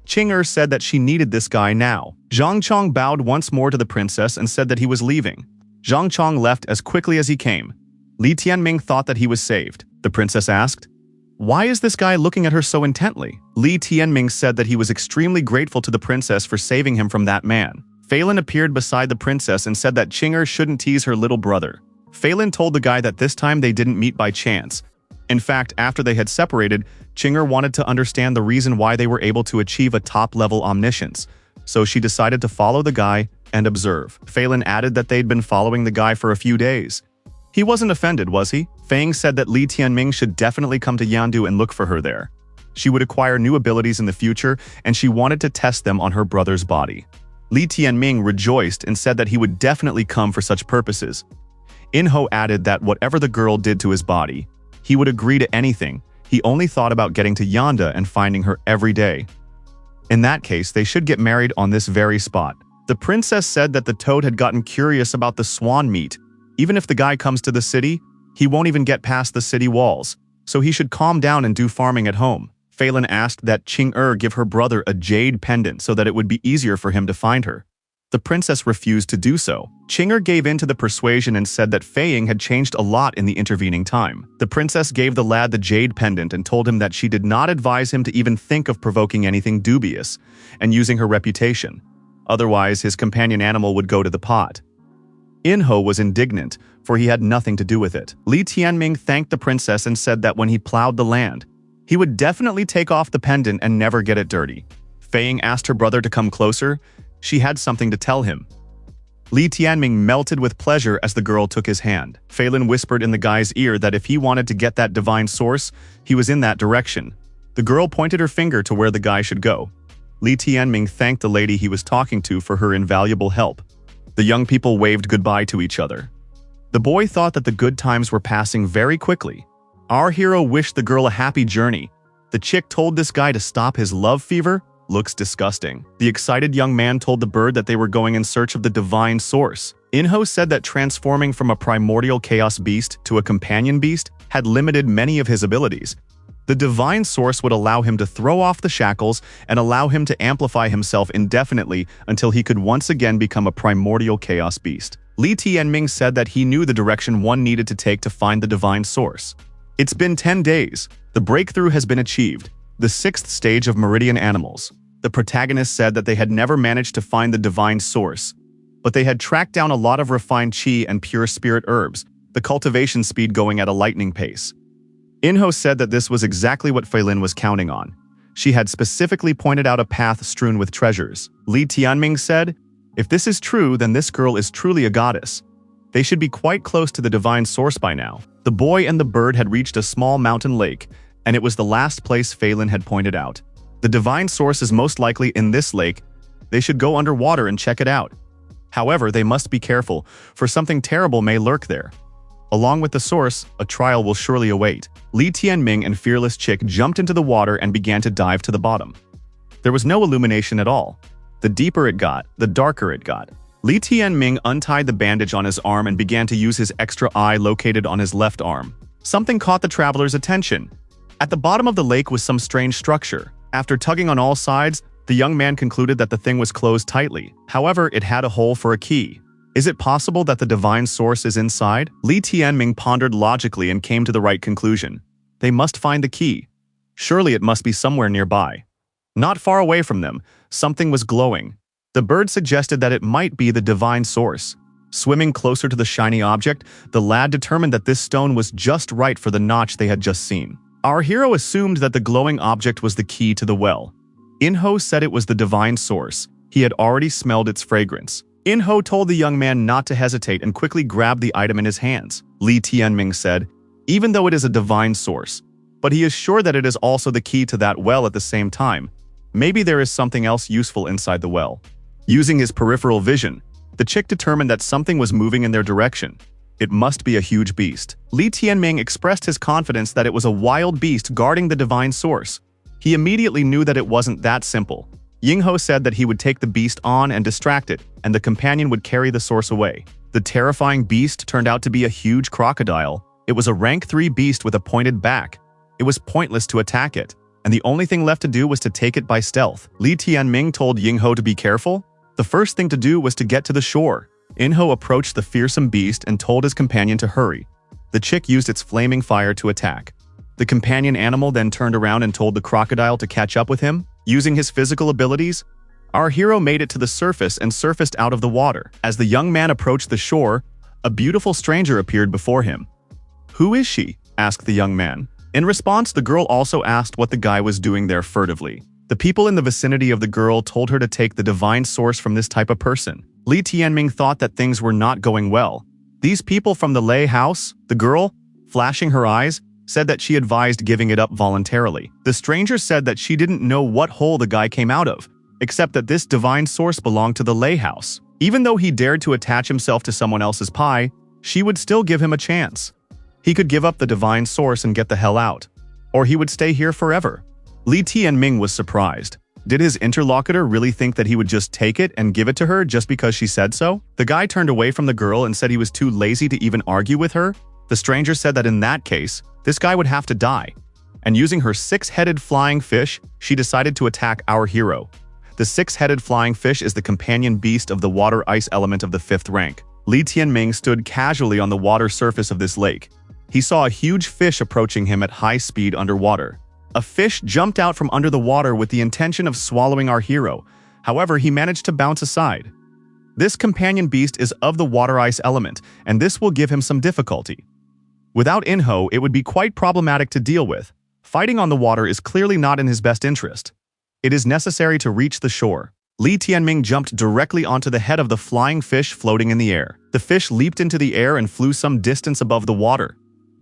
Qing'er said that she needed this guy now. Zhang Chong bowed once more to the princess and said that he was leaving. Zhang Chong left as quickly as he came. Li Tianming thought that he was saved. The princess asked, "Why is this guy looking at her so intently?" Li Tianming said that he was extremely grateful to the princess for saving him from that man. Phelan appeared beside the princess and said that Qing'er shouldn't tease her little brother. Phelan told the guy that this time they didn't meet by chance. In fact, after they had separated, Qing'er wanted to understand the reason why they were able to achieve a top-level omniscience, so she decided to follow the guy and observe. Phelan added that they'd been following the guy for a few days. He wasn't offended, was he? Fang said that Li Tianming should definitely come to Yandu and look for her there. She would acquire new abilities in the future, and she wanted to test them on her brother's body. Li Tianming rejoiced and said that he would definitely come for such purposes. Inho added that whatever the girl did to his body, he would agree to anything. He only thought about getting to Yanda and finding her every day. In that case, they should get married on this very spot. The princess said that the toad had gotten curious about the swan meat. Even if the guy comes to the city, he won't even get past the city walls, so he should calm down and do farming at home. Phelan asked that Qing'er give her brother a jade pendant so that it would be easier for him to find her. The princess refused to do so. Qing'er gave in to the persuasion and said that Feiying had changed a lot in the intervening time. The princess gave the lad the jade pendant and told him that she did not advise him to even think of provoking anything dubious and using her reputation. Otherwise, his companion animal would go to the pot. Inho was indignant, for he had nothing to do with it. Li Tianming thanked the princess and said that when he plowed the land, he would definitely take off the pendant and never get it dirty. Feiying asked her brother to come closer. She had something to tell him. Li Tianming melted with pleasure as the girl took his hand. Phelan whispered in the guy's ear that if he wanted to get that divine source, he was in that direction. The girl pointed her finger to where the guy should go. Li Tianming thanked the lady he was talking to for her invaluable help. The young people waved goodbye to each other. The boy thought that the good times were passing very quickly. Our hero wished the girl a happy journey. The chick told this guy to stop his love fever. Looks disgusting. The excited young man told the bird that they were going in search of the divine source. Inho said that transforming from a primordial chaos beast to a companion beast had limited many of his abilities. The divine source would allow him to throw off the shackles and allow him to amplify himself indefinitely until he could once again become a primordial chaos beast. Li Tianming said that he knew the direction one needed to take to find the divine source. It's been 10 days. The breakthrough has been achieved. The 6th stage of meridian animals. The protagonist said that they had never managed to find the divine source, but they had tracked down a lot of refined qi and pure spirit herbs, the cultivation speed going at a lightning pace. Inho said that this was exactly what Feilin was counting on. She had specifically pointed out a path strewn with treasures. Li Tianming said, "If this is true, then this girl is truly a goddess. They should be quite close to the divine source by now." The boy and the bird had reached a small mountain lake, and it was the last place Feilin had pointed out. The divine source is most likely in this lake. They should go underwater and check it out. However, they must be careful, for something terrible may lurk there. Along with the source, a trial will surely await. Li Tianming and Fearless Chick jumped into the water and began to dive to the bottom. There was no illumination at all. The deeper it got, the darker it got. Li Tianming untied the bandage on his arm and began to use his extra eye located on his left arm. Something caught the traveler's attention. At the bottom of the lake was some strange structure. After tugging on all sides, the young man concluded that the thing was closed tightly. However, it had a hole for a key. Is it possible that the divine source is inside? Li Tianming pondered logically and came to the right conclusion. They must find the key. Surely it must be somewhere nearby. Not far away from them, something was glowing. The bird suggested that it might be the divine source. Swimming closer to the shiny object, the lad determined that this stone was just right for the notch they had just seen. Our hero assumed that the glowing object was the key to the well. Inho said it was the divine source. He had already smelled its fragrance. Inho told the young man not to hesitate and quickly grabbed the item in his hands. Li Tianming said, "Even though it is a divine source, but he is sure that it is also the key to that well at the same time. Maybe there is something else useful inside the well." Using his peripheral vision, the chick determined that something was moving in their direction. It must be a huge beast. Li Tianming expressed his confidence that it was a wild beast guarding the divine source. He immediately knew that it wasn't that simple. Yingho said that he would take the beast on and distract it, and the companion would carry the source away. The terrifying beast turned out to be a huge crocodile. It was a rank 3 beast with a pointed back. It was pointless to attack it, and the only thing left to do was to take it by stealth. Li Tianming told Yingho to be careful. The first thing to do was to get to the shore. Inho approached the fearsome beast and told his companion to hurry. The chick used its flaming fire to attack. The companion animal then turned around and told the crocodile to catch up with him. Using his physical abilities, our hero made it to the surface and surfaced out of the water. As the young man approached the shore, a beautiful stranger appeared before him. "Who is she?" asked the young man. In response, the girl also asked what the guy was doing there furtively. The people in the vicinity of the girl told her to take the divine source from this type of person. Li Tianming thought that things were not going well. These people from the Lei house, the girl, flashing her eyes, said that she advised giving it up voluntarily. The stranger said that she didn't know what hole the guy came out of, except that this divine source belonged to the Lei house. Even though he dared to attach himself to someone else's pie, she would still give him a chance. He could give up the divine source and get the hell out, or he would stay here forever. Li Tianming was surprised. Did his interlocutor really think that he would just take it and give it to her just because she said so? The guy turned away from the girl and said he was too lazy to even argue with her. The stranger said that in that case, this guy would have to die. And using her 6-headed flying fish, she decided to attack our hero. The 6-headed flying fish is the companion beast of the water ice element of the 5th rank. Li Tianming stood casually on the water surface of this lake. He saw a huge fish approaching him at high speed underwater. A fish jumped out from under the water with the intention of swallowing our hero. However, he managed to bounce aside. This companion beast is of the water ice element, and this will give him some difficulty. Without Inho, it would be quite problematic to deal with. Fighting on the water is clearly not in his best interest. It is necessary to reach the shore. Li Tianming jumped directly onto the head of the flying fish floating in the air. The fish leaped into the air and flew some distance above the water.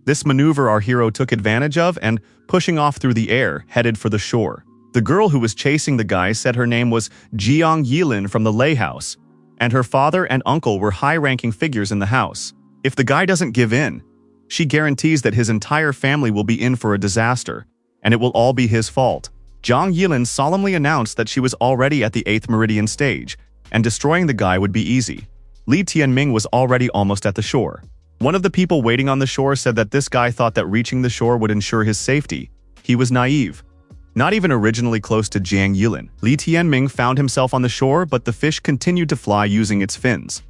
This maneuver our hero took advantage of and, pushing off through the air, headed for the shore. The girl who was chasing the guy said her name was Jiang Yilin from the Lei house, and her father and uncle were high-ranking figures in the house. If the guy doesn't give in, she guarantees that his entire family will be in for a disaster, and it will all be his fault. Jiang Yilin solemnly announced that she was already at the 8th meridian stage, and destroying the guy would be easy. Li Tianming was already almost at the shore. One of the people waiting on the shore said that this guy thought that reaching the shore would ensure his safety. He was naive. Not even originally close to Jiang Yilin. Li Tianming found himself on the shore, but the fish continued to fly using its fins.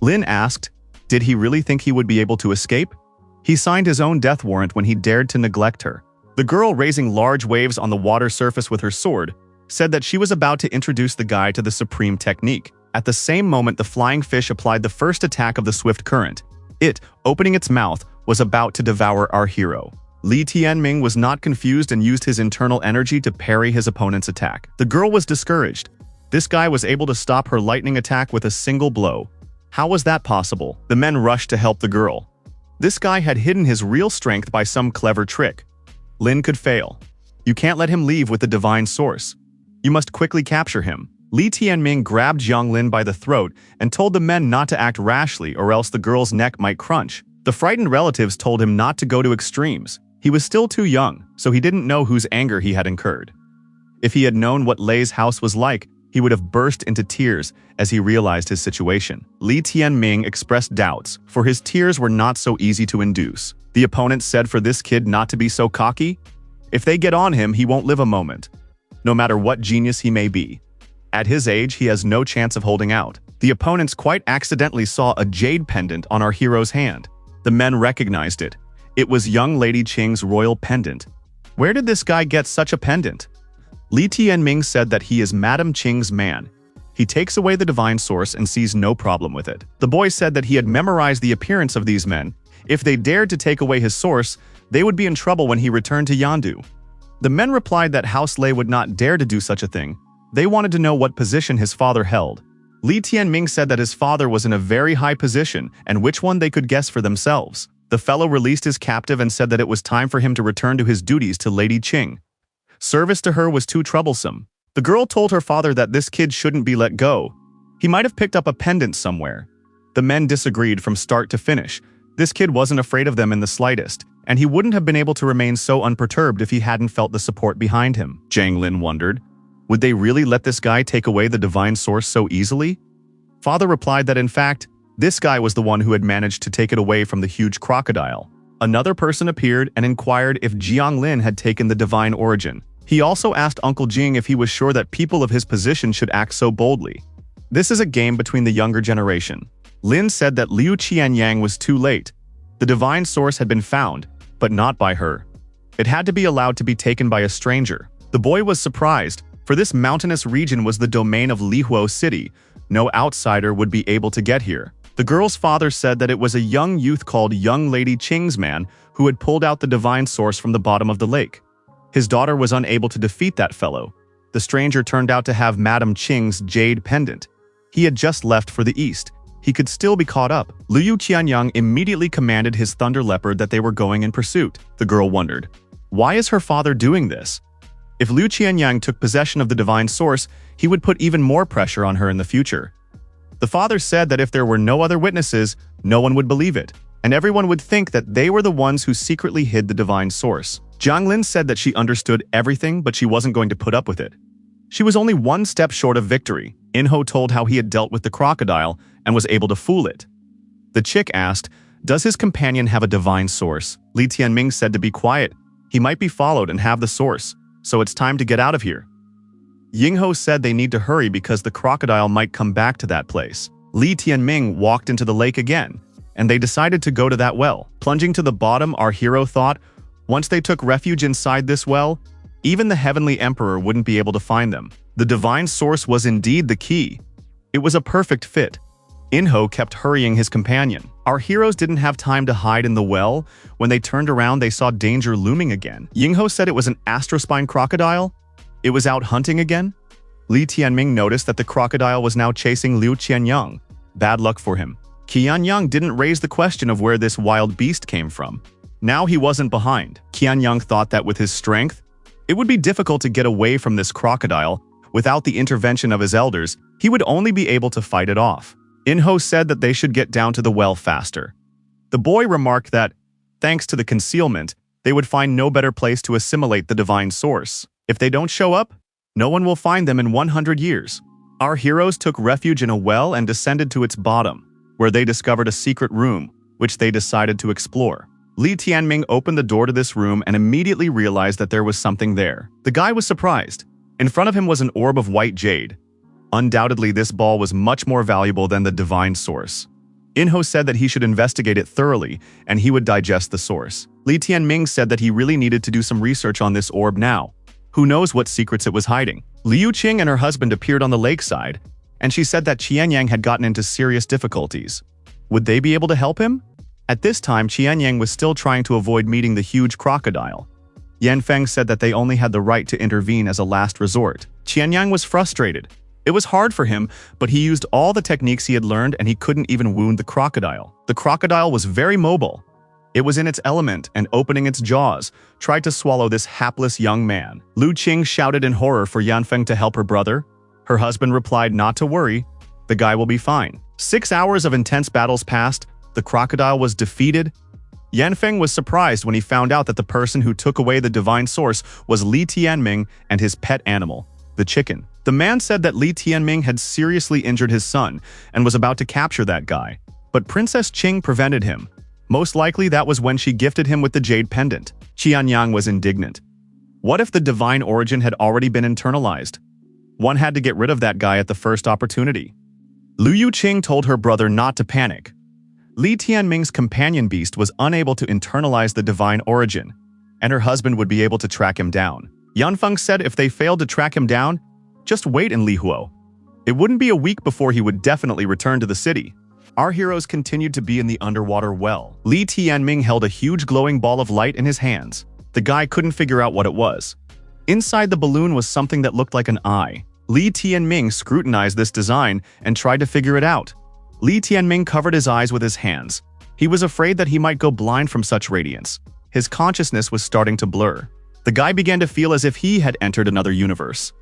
Lin asked, did he really think he would be able to escape? He signed his own death warrant when he dared to neglect her. The girl, raising large waves on the water surface with her sword, said that she was about to introduce the guy to the supreme technique. At the same moment, the flying fish applied the first attack of the swift current. It, opening its mouth, was about to devour our hero. Li Tianming was not confused and used his internal energy to parry his opponent's attack. The girl was discouraged. This guy was able to stop her lightning attack with a single blow. How was that possible? The men rushed to help the girl. This guy had hidden his real strength by some clever trick. Lin could fail. You can't let him leave with the divine source. You must quickly capture him. Li Tianming grabbed Jiang Lin by the throat and told the men not to act rashly or else the girl's neck might crunch. The frightened relatives told him not to go to extremes. He was still too young, so he didn't know whose anger he had incurred. If he had known what Lei's house was like, he would have burst into tears as he realized his situation. Li Tianming expressed doubts, for his tears were not so easy to induce. The opponent said for this kid not to be so cocky. If they get on him, he won't live a moment, no matter what genius he may be. At his age, he has no chance of holding out. The opponents quite accidentally saw a jade pendant on our hero's hand. The men recognized it. It was young Lady Qing's royal pendant. Where did this guy get such a pendant? Li Tianming said that he is Madame Qing's man. He takes away the divine source and sees no problem with it. The boy said that he had memorized the appearance of these men. If they dared to take away his source, they would be in trouble when he returned to Yandu. The men replied that House Lei would not dare to do such a thing. They wanted to know what position his father held. Li Tianming said that his father was in a very high position and which one they could guess for themselves. The fellow released his captive and said that it was time for him to return to his duties to Lady Qing. Service to her was too troublesome. The girl told her father that this kid shouldn't be let go. He might have picked up a pendant somewhere. The men disagreed from start to finish. This kid wasn't afraid of them in the slightest, and he wouldn't have been able to remain so unperturbed if he hadn't felt the support behind him. Jiang Lin wondered, would they really let this guy take away the divine source so easily? Father replied that in fact, this guy was the one who had managed to take it away from the huge crocodile. Another person appeared and inquired if Jiang Lin had taken the divine origin. He also asked Uncle Jing if he was sure that people of his position should act so boldly. This is a game between the younger generation. Lin said that Liu Qianyang was too late. The divine source had been found, but not by her. It had to be allowed to be taken by a stranger. The boy was surprised, for this mountainous region was the domain of Lihuo City. No outsider would be able to get here. The girl's father said that it was a young youth called Young Lady Qing's man who had pulled out the divine source from the bottom of the lake. His daughter was unable to defeat that fellow. The stranger turned out to have Madame Qing's jade pendant. He had just left for the east. He could still be caught up. Liu Qianyang immediately commanded his thunder leopard that they were going in pursuit. The girl wondered, why is her father doing this? If Liu Qianyang took possession of the divine source, he would put even more pressure on her in the future. The father said that if there were no other witnesses, no one would believe it, and everyone would think that they were the ones who secretly hid the divine source. Jiang Lin said that she understood everything, but she wasn't going to put up with it. She was only one step short of victory. Enro told how he had dealt with the crocodile and was able to fool it. The chick asked, does his companion have a divine source? Li Tianming said to be quiet. He might be followed and have the source, so it's time to get out of here. Yingho said they need to hurry because the crocodile might come back to that place. Li Tianming walked into the lake again, and they decided to go to that well. Plunging to the bottom, our hero thought, once they took refuge inside this well, even the heavenly emperor wouldn't be able to find them. The divine source was indeed the key. It was a perfect fit. Enho kept hurrying his companion. Our heroes didn't have time to hide in the well. When they turned around, they saw danger looming again. Yingho said it was an astrospine crocodile. It was out hunting again? Li Tianming noticed that the crocodile was now chasing Liu Qianyang. Bad luck for him. Qianyang didn't raise the question of where this wild beast came from. Now he wasn't behind. Qianyang thought that with his strength, it would be difficult to get away from this crocodile. Without the intervention of his elders, he would only be able to fight it off. Enho said that they should get down to the well faster. The boy remarked that, thanks to the concealment, they would find no better place to assimilate the divine source. If they don't show up, no one will find them in 100 years. Our heroes took refuge in a well and descended to its bottom, where they discovered a secret room, which they decided to explore. Li Tianming opened the door to this room and immediately realized that there was something there. The guy was surprised. In front of him was an orb of white jade. Undoubtedly, this ball was much more valuable than the divine source. Inho said that he should investigate it thoroughly and he would digest the source. Li Tianming said that he really needed to do some research on this orb now. Who knows what secrets it was hiding? Liu Qing and her husband appeared on the lakeside, and she said that Qianyang had gotten into serious difficulties. Would they be able to help him? At this time, Qianyang was still trying to avoid meeting the huge crocodile. Yanfeng said that they only had the right to intervene as a last resort. Qianyang was frustrated. It was hard for him, but he used all the techniques he had learned and he couldn't even wound the crocodile. The crocodile was very mobile. It was in its element and opening its jaws, tried to swallow this hapless young man. Lu Qing shouted in horror for Yanfeng to help her brother. Her husband replied not to worry, the guy will be fine. 6 hours of intense battles passed, the crocodile was defeated. Yanfeng was surprised when he found out that the person who took away the divine source was Li Tianming and his pet animal, the chicken. The man said that Li Tianming had seriously injured his son and was about to capture that guy. But Princess Qing prevented him. Most likely that was when she gifted him with the jade pendant. Qianyang was indignant. What if the divine origin had already been internalized? One had to get rid of that guy at the first opportunity. Liu Qing told her brother not to panic. Li Tianming's companion beast was unable to internalize the divine origin, and her husband would be able to track him down. Yanfeng said if they failed to track him down, just wait in Lihuo. It wouldn't be a week before he would definitely return to the city. Our heroes continued to be in the underwater well. Li Tianming held a huge glowing ball of light in his hands. The guy couldn't figure out what it was. Inside the balloon was something that looked like an eye. Li Tianming scrutinized this design and tried to figure it out. Li Tianming covered his eyes with his hands. He was afraid that he might go blind from such radiance. His consciousness was starting to blur. The guy began to feel as if he had entered another universe.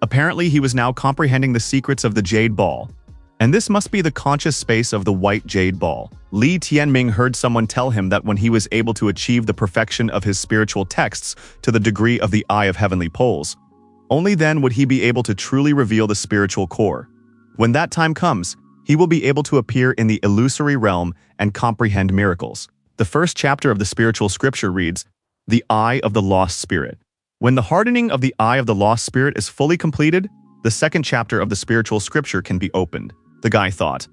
Apparently, he was now comprehending the secrets of the jade ball. And this must be the conscious space of the white jade ball. Li Tianming heard someone tell him that when he was able to achieve the perfection of his spiritual texts to the degree of the Eye of Heavenly Poles, only then would he be able to truly reveal the spiritual core. When that time comes, he will be able to appear in the illusory realm and comprehend miracles. The first chapter of the spiritual scripture reads, "The Eye of the Lost Spirit." When the hardening of the Eye of the Lost Spirit is fully completed, the second chapter of the spiritual scripture can be opened. The guy thought,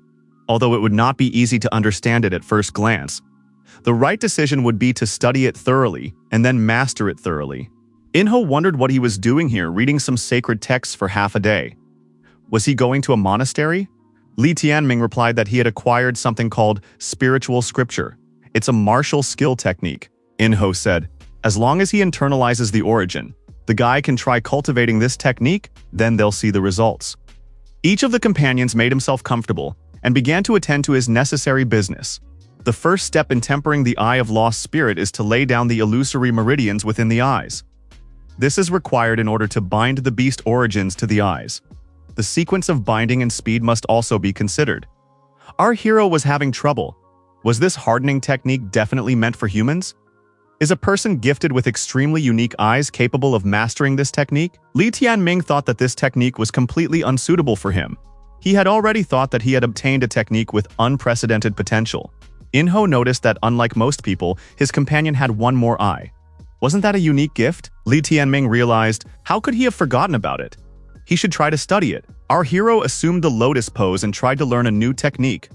although it would not be easy to understand it at first glance. The right decision would be to study it thoroughly and then master it thoroughly. Inho wondered what he was doing here, reading some sacred texts for half a day. Was he going to a monastery? Li Tianming replied that he had acquired something called spiritual scripture. It's a martial skill technique. Inho said, as long as he internalizes the origin, the guy can try cultivating this technique, then they'll see the results. Each of the companions made himself comfortable and began to attend to his necessary business. The first step in tempering the Eye of Lost Spirit is to lay down the illusory meridians within the eyes. This is required in order to bind the beast origins to the eyes. The sequence of binding and speed must also be considered. Our hero was having trouble. Was this hardening technique definitely meant for humans? Is a person gifted with extremely unique eyes capable of mastering this technique? Li Tianming thought that this technique was completely unsuitable for him. He had already thought that he had obtained a technique with unprecedented potential. Inho noticed that unlike most people, his companion had one more eye. Wasn't that a unique gift? Li Tianming realized, how could he have forgotten about it? He should try to study it. Our hero assumed the lotus pose and tried to learn a new technique.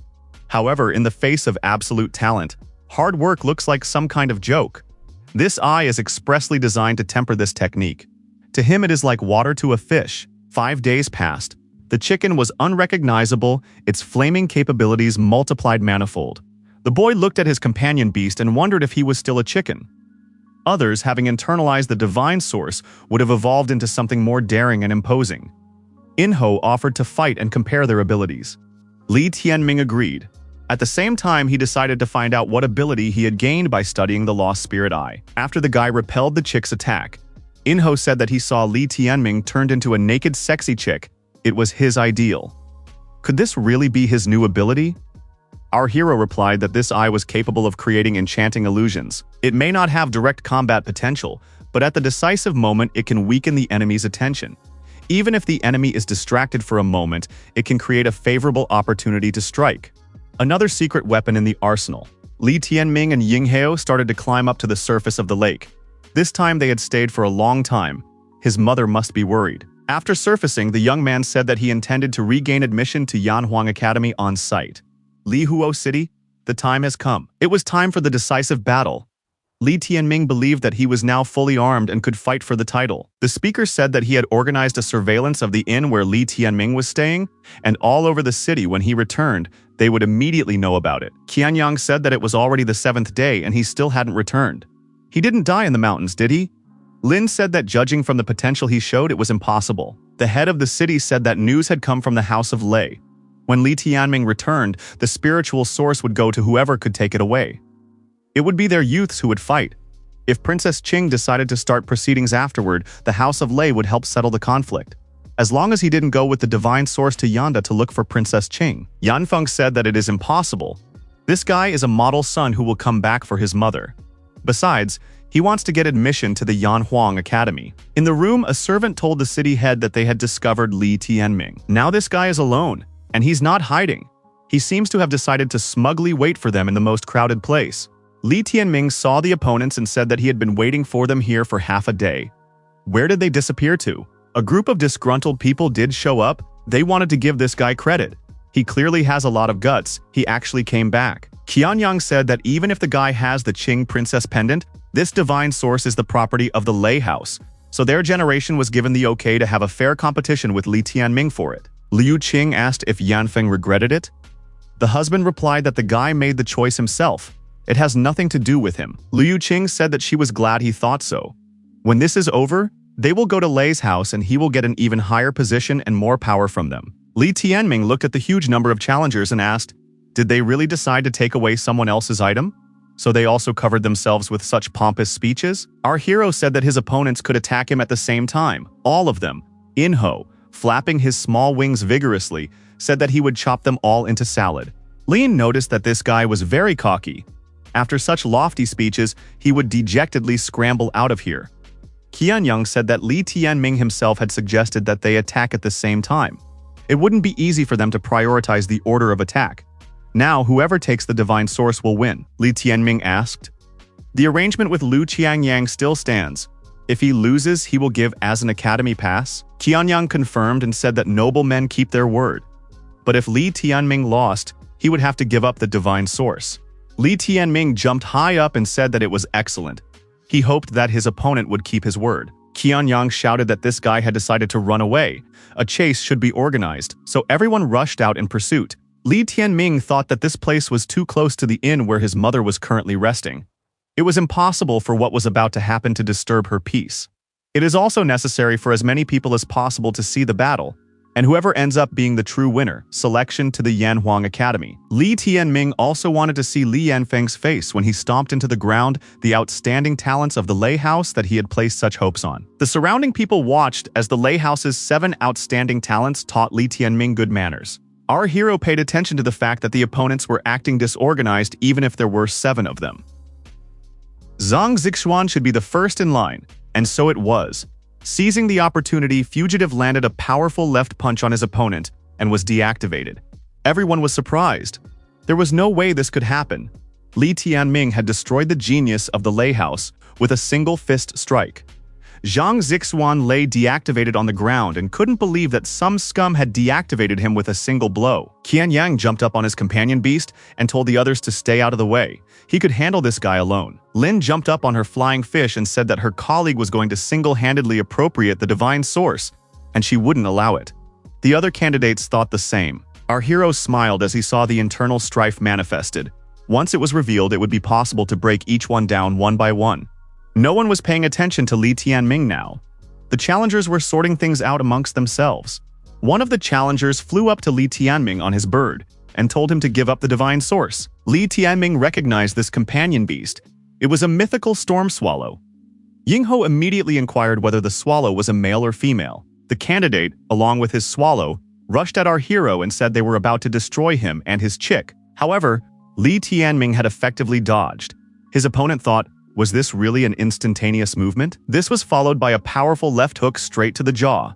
However, in the face of absolute talent, hard work looks like some kind of joke. This eye is expressly designed to temper this technique. To him it is like water to a fish. 5 days passed. The chicken was unrecognizable, its flaming capabilities multiplied manifold. The boy looked at his companion beast and wondered if he was still a chicken. Others, having internalized the divine source, would have evolved into something more daring and imposing. Inho offered to fight and compare their abilities. Li Tianming agreed. At the same time, he decided to find out what ability he had gained by studying the Lost Spirit Eye. After the guy repelled the chick's attack, Inho said that he saw Li Tianming turned into a naked sexy chick. It was his ideal. Could this really be his new ability? Our hero replied that this eye was capable of creating enchanting illusions. It may not have direct combat potential, but at the decisive moment it can weaken the enemy's attention. Even if the enemy is distracted for a moment, it can create a favorable opportunity to strike. Another secret weapon in the arsenal. Li Tianming and Yinghao started to climb up to the surface of the lake. This time they had stayed for a long time. His mother must be worried. After surfacing, the young man said that he intended to regain admission to Yanhuang Academy on site. Li Huo City, the time has come. It was time for the decisive battle. Li Tianming believed that he was now fully armed and could fight for the title. The speaker said that he had organized a surveillance of the inn where Li Tianming was staying, and all over the city when he returned, they would immediately know about it. Qianyang said that it was already the 7th day and he still hadn't returned. He didn't die in the mountains, did he? Lin said that judging from the potential he showed, it was impossible. The head of the city said that news had come from the House of Lei. When Li Tianming returned, the spiritual source would go to whoever could take it away. It would be their youths who would fight. If Princess Qing decided to start proceedings afterward, the House of Lei would help settle the conflict. As long as he didn't go with the divine source to Yanda to look for Princess Qing. Yanfeng said that it is impossible. This guy is a model son who will come back for his mother. Besides, he wants to get admission to the Yanhuang Academy. In the room, a servant told the city head that they had discovered Li Tianming. Now this guy is alone, and he's not hiding. He seems to have decided to smugly wait for them in the most crowded place. Li Tianming saw the opponents and said that he had been waiting for them here for half a day. Where did they disappear to? A group of disgruntled people did show up. They wanted to give this guy credit. He clearly has a lot of guts. He actually came back. Qianyang said that even if the guy has the Qing princess pendant, this divine source is the property of the Lei house, so their generation was given the okay to have a fair competition with Li Tianming for it. Liu Qing asked if Yanfeng regretted it. The husband replied that the guy made the choice himself. It has nothing to do with him. Liu Qing said that she was glad he thought so. When this is over, they will go to Lei's house and he will get an even higher position and more power from them. Li Tianming looked at the huge number of challengers and asked, did they really decide to take away someone else's item? So they also covered themselves with such pompous speeches? Our hero said that his opponents could attack him at the same time. All of them. Inho, flapping his small wings vigorously, said that he would chop them all into salad. Lin noticed that this guy was very cocky. After such lofty speeches, he would dejectedly scramble out of here. Qianyang said that Li Tianming himself had suggested that they attack at the same time. It wouldn't be easy for them to prioritize the order of attack. Now, whoever takes the divine source will win, Li Tianming asked. The arrangement with Liu Qianyang still stands. If he loses, he will give as an academy pass. Qianyang confirmed and said that noble men keep their word. But if Li Tianming lost, he would have to give up the divine source. Li Tianming jumped high up and said that it was excellent. He hoped that his opponent would keep his word. Qianyang shouted that this guy had decided to run away. A chase should be organized, so everyone rushed out in pursuit. Li Tianming thought that this place was too close to the inn where his mother was currently resting. It was impossible for what was about to happen to disturb her peace. It is also necessary for as many people as possible to see the battle, and whoever ends up being the true winner, selection to the Yanhuang Academy. Li Tianming also wanted to see Li Yanfeng's face when he stomped into the ground the outstanding talents of the Lei House that he had placed such hopes on. The surrounding people watched as the Lei House's 7 outstanding talents taught Li Tianming good manners. Our hero paid attention to the fact that the opponents were acting disorganized even if there were 7 of them. Zhang Zixuan should be the first in line, and so it was. Seizing the opportunity, Fugitive landed a powerful left punch on his opponent and was deactivated. Everyone was surprised. There was no way this could happen. Li Tianming had destroyed the genius of the Lei House with a single fist strike. Zhang Zixuan lay deactivated on the ground and couldn't believe that some scum had deactivated him with a single blow. Qianyang jumped up on his companion beast and told the others to stay out of the way. He could handle this guy alone. Lin jumped up on her flying fish and said that her colleague was going to single-handedly appropriate the divine source, and she wouldn't allow it. The other candidates thought the same. Our hero smiled as he saw the internal strife manifested. Once it was revealed, it would be possible to break each one down one by one. No one was paying attention to Li Tianming now. The challengers were sorting things out amongst themselves. One of the challengers flew up to Li Tianming on his bird and told him to give up the divine source. Li Tianming recognized this companion beast. It was a mythical storm swallow. Yingho immediately inquired whether the swallow was a male or female. The candidate, along with his swallow, rushed at our hero and said they were about to destroy him and his chick. However, Li Tianming had effectively dodged. His opponent thought, was this really an instantaneous movement? This was followed by a powerful left hook straight to the jaw.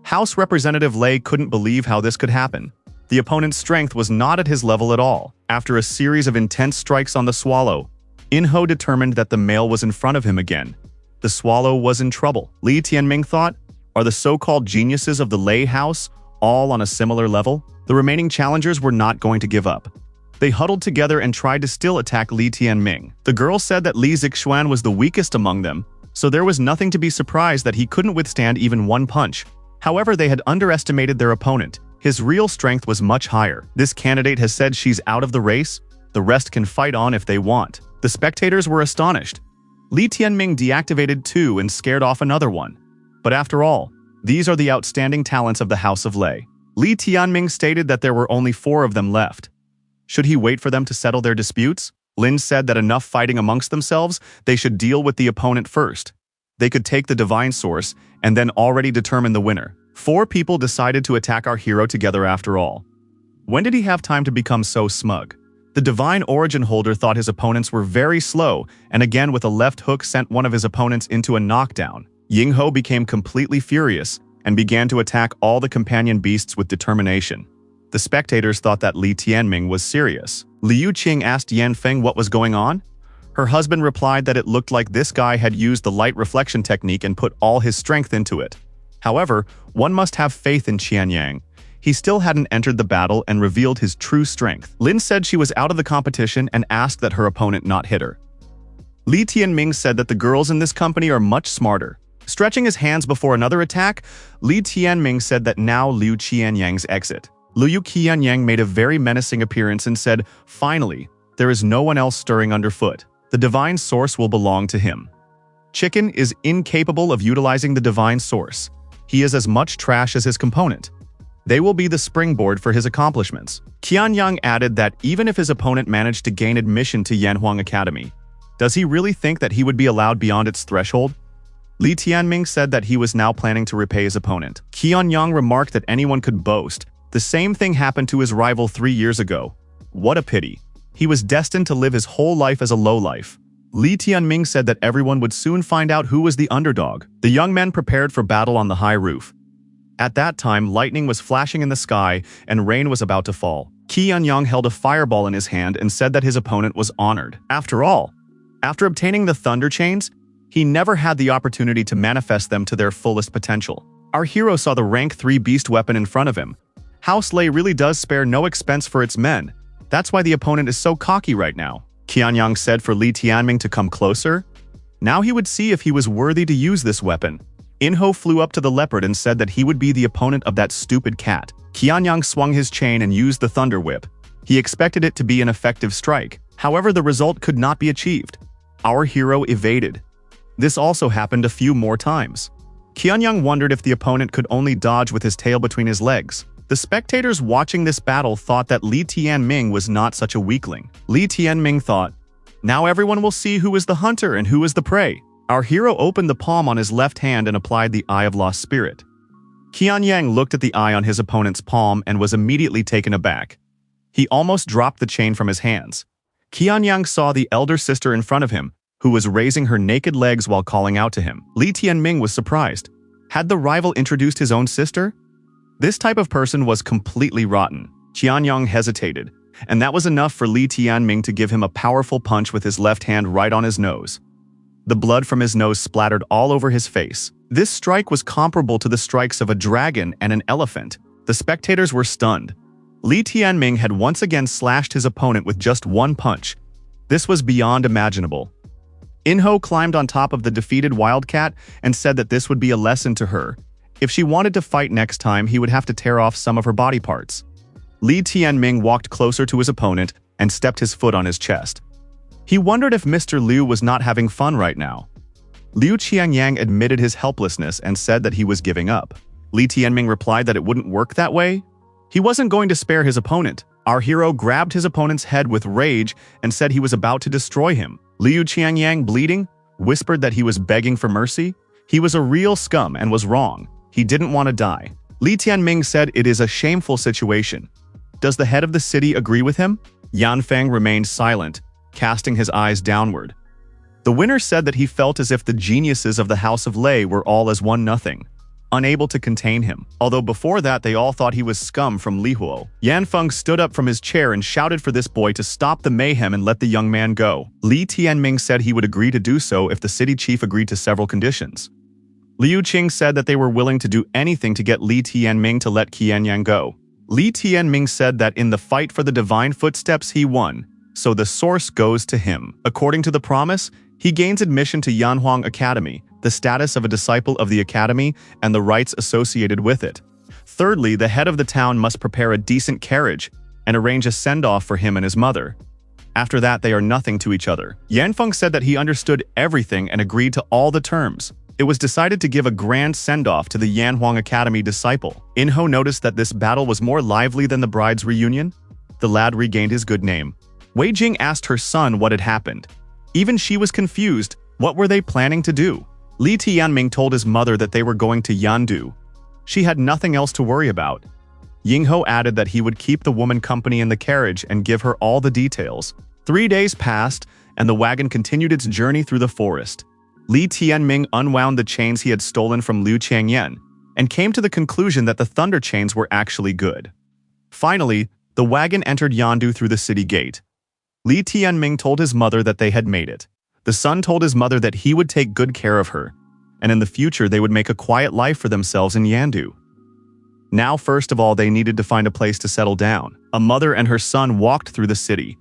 House Representative Lei couldn't believe how this could happen. The opponent's strength was not at his level at all. After a series of intense strikes on the swallow, Inho determined that the male was in front of him again. The swallow was in trouble. Li Tianming thought, are the so-called geniuses of the Lei House all on a similar level? The remaining challengers were not going to give up. They huddled together and tried to still attack Li Tianming. The girl said that Li Zixuan was the weakest among them, so there was nothing to be surprised that he couldn't withstand even one punch. However, they had underestimated their opponent. His real strength was much higher. This candidate has said she's out of the race. The rest can fight on if they want. The spectators were astonished. Li Tianming deactivated two and scared off another one. But after all, these are the outstanding talents of the House of Lei. Li Tianming stated that there were only 4 of them left. Should he wait for them to settle their disputes? Lin said that enough fighting amongst themselves, they should deal with the opponent first. They could take the divine source and then already determine the winner. 4 people decided to attack our hero together after all. When did he have time to become so smug? The divine origin holder thought his opponents were very slow and again with a left hook sent one of his opponents into a knockdown. Yingho became completely furious and began to attack all the companion beasts with determination. The spectators thought that Li Tianming was serious. Liu Qing asked Yan Feng what was going on. Her husband replied that it looked like this guy had used the light reflection technique and put all his strength into it. However, one must have faith in Qianyang. He still hadn't entered the battle and revealed his true strength. Lin said she was out of the competition and asked that her opponent not hit her. Li Tianming said that the girls in this company are much smarter. Stretching his hands before another attack, Li Tianming said that now Liu Qianyang's exit. Liu Qianyang made a very menacing appearance and said, "Finally, there is no one else stirring underfoot. The divine source will belong to him." Chicken is incapable of utilizing the divine source. He is as much trash as his component. They will be the springboard for his accomplishments. Qianyang added that even if his opponent managed to gain admission to Yanhuang Academy, does he really think that he would be allowed beyond its threshold? Li Tianming said that he was now planning to repay his opponent. Qianyang remarked that anyone could boast. The same thing happened to his rival 3 years ago. What a pity. He was destined to live his whole life as a lowlife. Li Tianming said that everyone would soon find out who was the underdog. The young men prepared for battle on the high roof. At that time, lightning was flashing in the sky and rain was about to fall. Qianyang held a fireball in his hand and said that his opponent was honored. After all, after obtaining the thunder chains, he never had the opportunity to manifest them to their fullest potential. Our hero saw the rank 3 beast weapon in front of him. House Lei really does spare no expense for its men. That's why the opponent is so cocky right now. Qianyang said for Li Tianming to come closer. Now he would see if he was worthy to use this weapon. Inho flew up to the leopard and said that he would be the opponent of that stupid cat. Qianyang swung his chain and used the thunder whip. He expected it to be an effective strike. However, the result could not be achieved. Our hero evaded. This also happened a few more times. Qianyang wondered if the opponent could only dodge with his tail between his legs. The spectators watching this battle thought that Li Tianming was not such a weakling. Li Tianming thought, "Now everyone will see who is the hunter and who is the prey." Our hero opened the palm on his left hand and applied the Eye of Lost Spirit. Qianyang looked at the eye on his opponent's palm and was immediately taken aback. He almost dropped the chain from his hands. Qianyang saw the elder sister in front of him, who was raising her naked legs while calling out to him. Li Tianming was surprised. Had the rival introduced his own sister? This type of person was completely rotten. Qianyang hesitated, and that was enough for Li Tianming to give him a powerful punch with his left hand right on his nose. The blood from his nose splattered all over his face. This strike was comparable to the strikes of a dragon and an elephant. The spectators were stunned. Li Tianming had once again slashed his opponent with just one punch. This was beyond imaginable. Inho climbed on top of the defeated wildcat and said that this would be a lesson to her. If she wanted to fight next time, he would have to tear off some of her body parts. Li Tianming walked closer to his opponent and stepped his foot on his chest. He wondered if Mr. Liu was not having fun right now. Liu Qianyang admitted his helplessness and said that he was giving up. Li Tianming replied that it wouldn't work that way. He wasn't going to spare his opponent. Our hero grabbed his opponent's head with rage and said he was about to destroy him. Liu Qianyang, bleeding, whispered that he was begging for mercy. He was a real scum and was wrong. He didn't want to die. Li Tianming said it is a shameful situation. Does the head of the city agree with him? Yan Feng remained silent, casting his eyes downward. The winner said that he felt as if the geniuses of the House of Lei were all as one nothing, unable to contain him. Although before that they all thought he was scum from Lihuo. Yan Feng stood up from his chair and shouted for this boy to stop the mayhem and let the young man go. Li Tianming said he would agree to do so if the city chief agreed to several conditions. Liu Qing said that they were willing to do anything to get Li Tianming to let Qianyang go. Li Tianming said that in the fight for the divine footsteps he won, so the source goes to him. According to the promise, he gains admission to Yanhuang Academy, the status of a disciple of the academy, and the rights associated with it. Thirdly, the head of the town must prepare a decent carriage and arrange a send-off for him and his mother. After that, they are nothing to each other. Yanfeng said that he understood everything and agreed to all the terms. It was decided to give a grand send-off to the Yanhuang Academy disciple. Inho noticed that this battle was more lively than the bride's reunion. The lad regained his good name. Wei Jing asked her son what had happened. Even she was confused. What were they planning to do? Li Tianming told his mother that they were going to Yandu. She had nothing else to worry about. Yingho added that he would keep the woman company in the carriage and give her all the details. 3 days passed, and the wagon continued its journey through the forest. Li Tianming unwound the chains he had stolen from Liu Changyan and came to the conclusion that the thunder chains were actually good. Finally, the wagon entered Yandu through the city gate. Li Tianming told his mother that they had made it. The son told his mother that he would take good care of her, and in the future they would make a quiet life for themselves in Yandu. Now, first of all, they needed to find a place to settle down. A mother and her son walked through the city.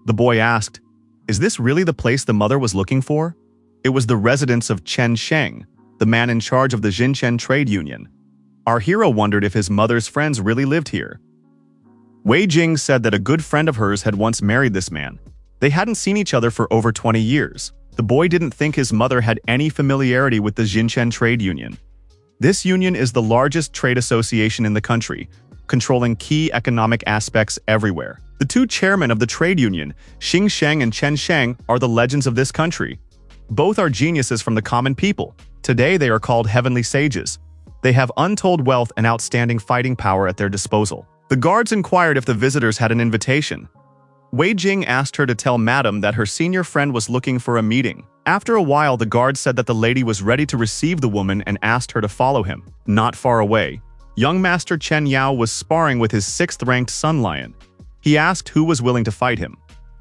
The boy asked, "Is this really the place the mother was looking for?" It was the residence of Chen Sheng, the man in charge of the Jinchen trade union. Our hero wondered if his mother's friends really lived here. Wei Jing said that a good friend of hers had once married this man. They hadn't seen each other for over 20 years. The boy didn't think his mother had any familiarity with the Jinchen trade union. This union is the largest trade association in the country, controlling key economic aspects everywhere. The two chairmen of the trade union, Xing Sheng and Chen Sheng, are the legends of this country. Both are geniuses from the common people. Today they are called heavenly sages. They have untold wealth and outstanding fighting power at their disposal. The guards inquired if the visitors had an invitation. Wei Jing asked her to tell Madam that her senior friend was looking for a meeting. After a while, the guard said that the lady was ready to receive the woman and asked her to follow him. Not far away, young Master Chen Yao was sparring with his 6th-ranked Sun Lion. He asked who was willing to fight him.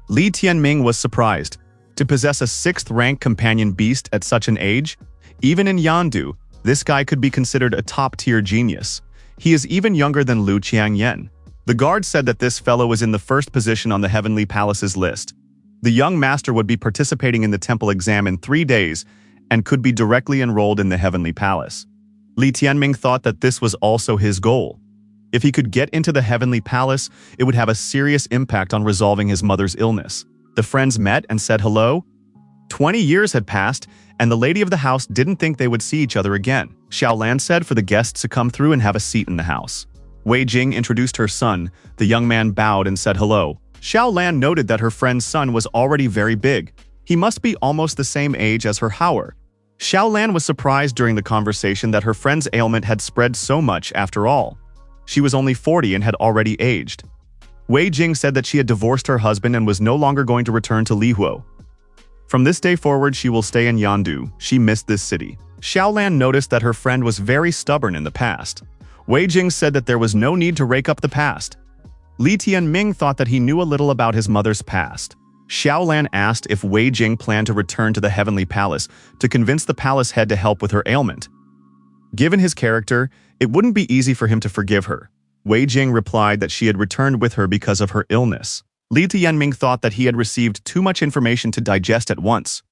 Li Tianming was surprised. To possess a 6th-rank companion beast at such an age? Even in Yandu, this guy could be considered a top-tier genius. He is even younger than Liu Qiangyan. The guard said that this fellow was in the first position on the Heavenly Palace's list. The young master would be participating in the temple exam in 3 days and could be directly enrolled in the Heavenly Palace. Li Tianming thought that this was also his goal. If he could get into the Heavenly Palace, it would have a serious impact on resolving his mother's illness. The friends met and said hello. 20 years had passed, and the lady of the house didn't think they would see each other again. Xiao Lan said for the guests to come through and have a seat in the house. Wei Jing introduced her son. The young man bowed and said hello. Xiao Lan noted that her friend's son was already very big. He must be almost the same age as her Hauer. Xiao Lan was surprised during the conversation that her friend's ailment had spread so much after all. She was only 40 and had already aged. Wei Jing said that she had divorced her husband and was no longer going to return to Lihuo. From this day forward, she will stay in Yandu. She missed this city. Xiao Lan noticed that her friend was very stubborn in the past. Wei Jing said that there was no need to rake up the past. Li Tianming thought that he knew a little about his mother's past. Xiao Lan asked if Wei Jing planned to return to the Heavenly Palace to convince the palace head to help with her ailment. Given his character, it wouldn't be easy for him to forgive her. Wei Jing replied that she had returned with her because of her illness. Li Tianming thought that he had received too much information to digest at once.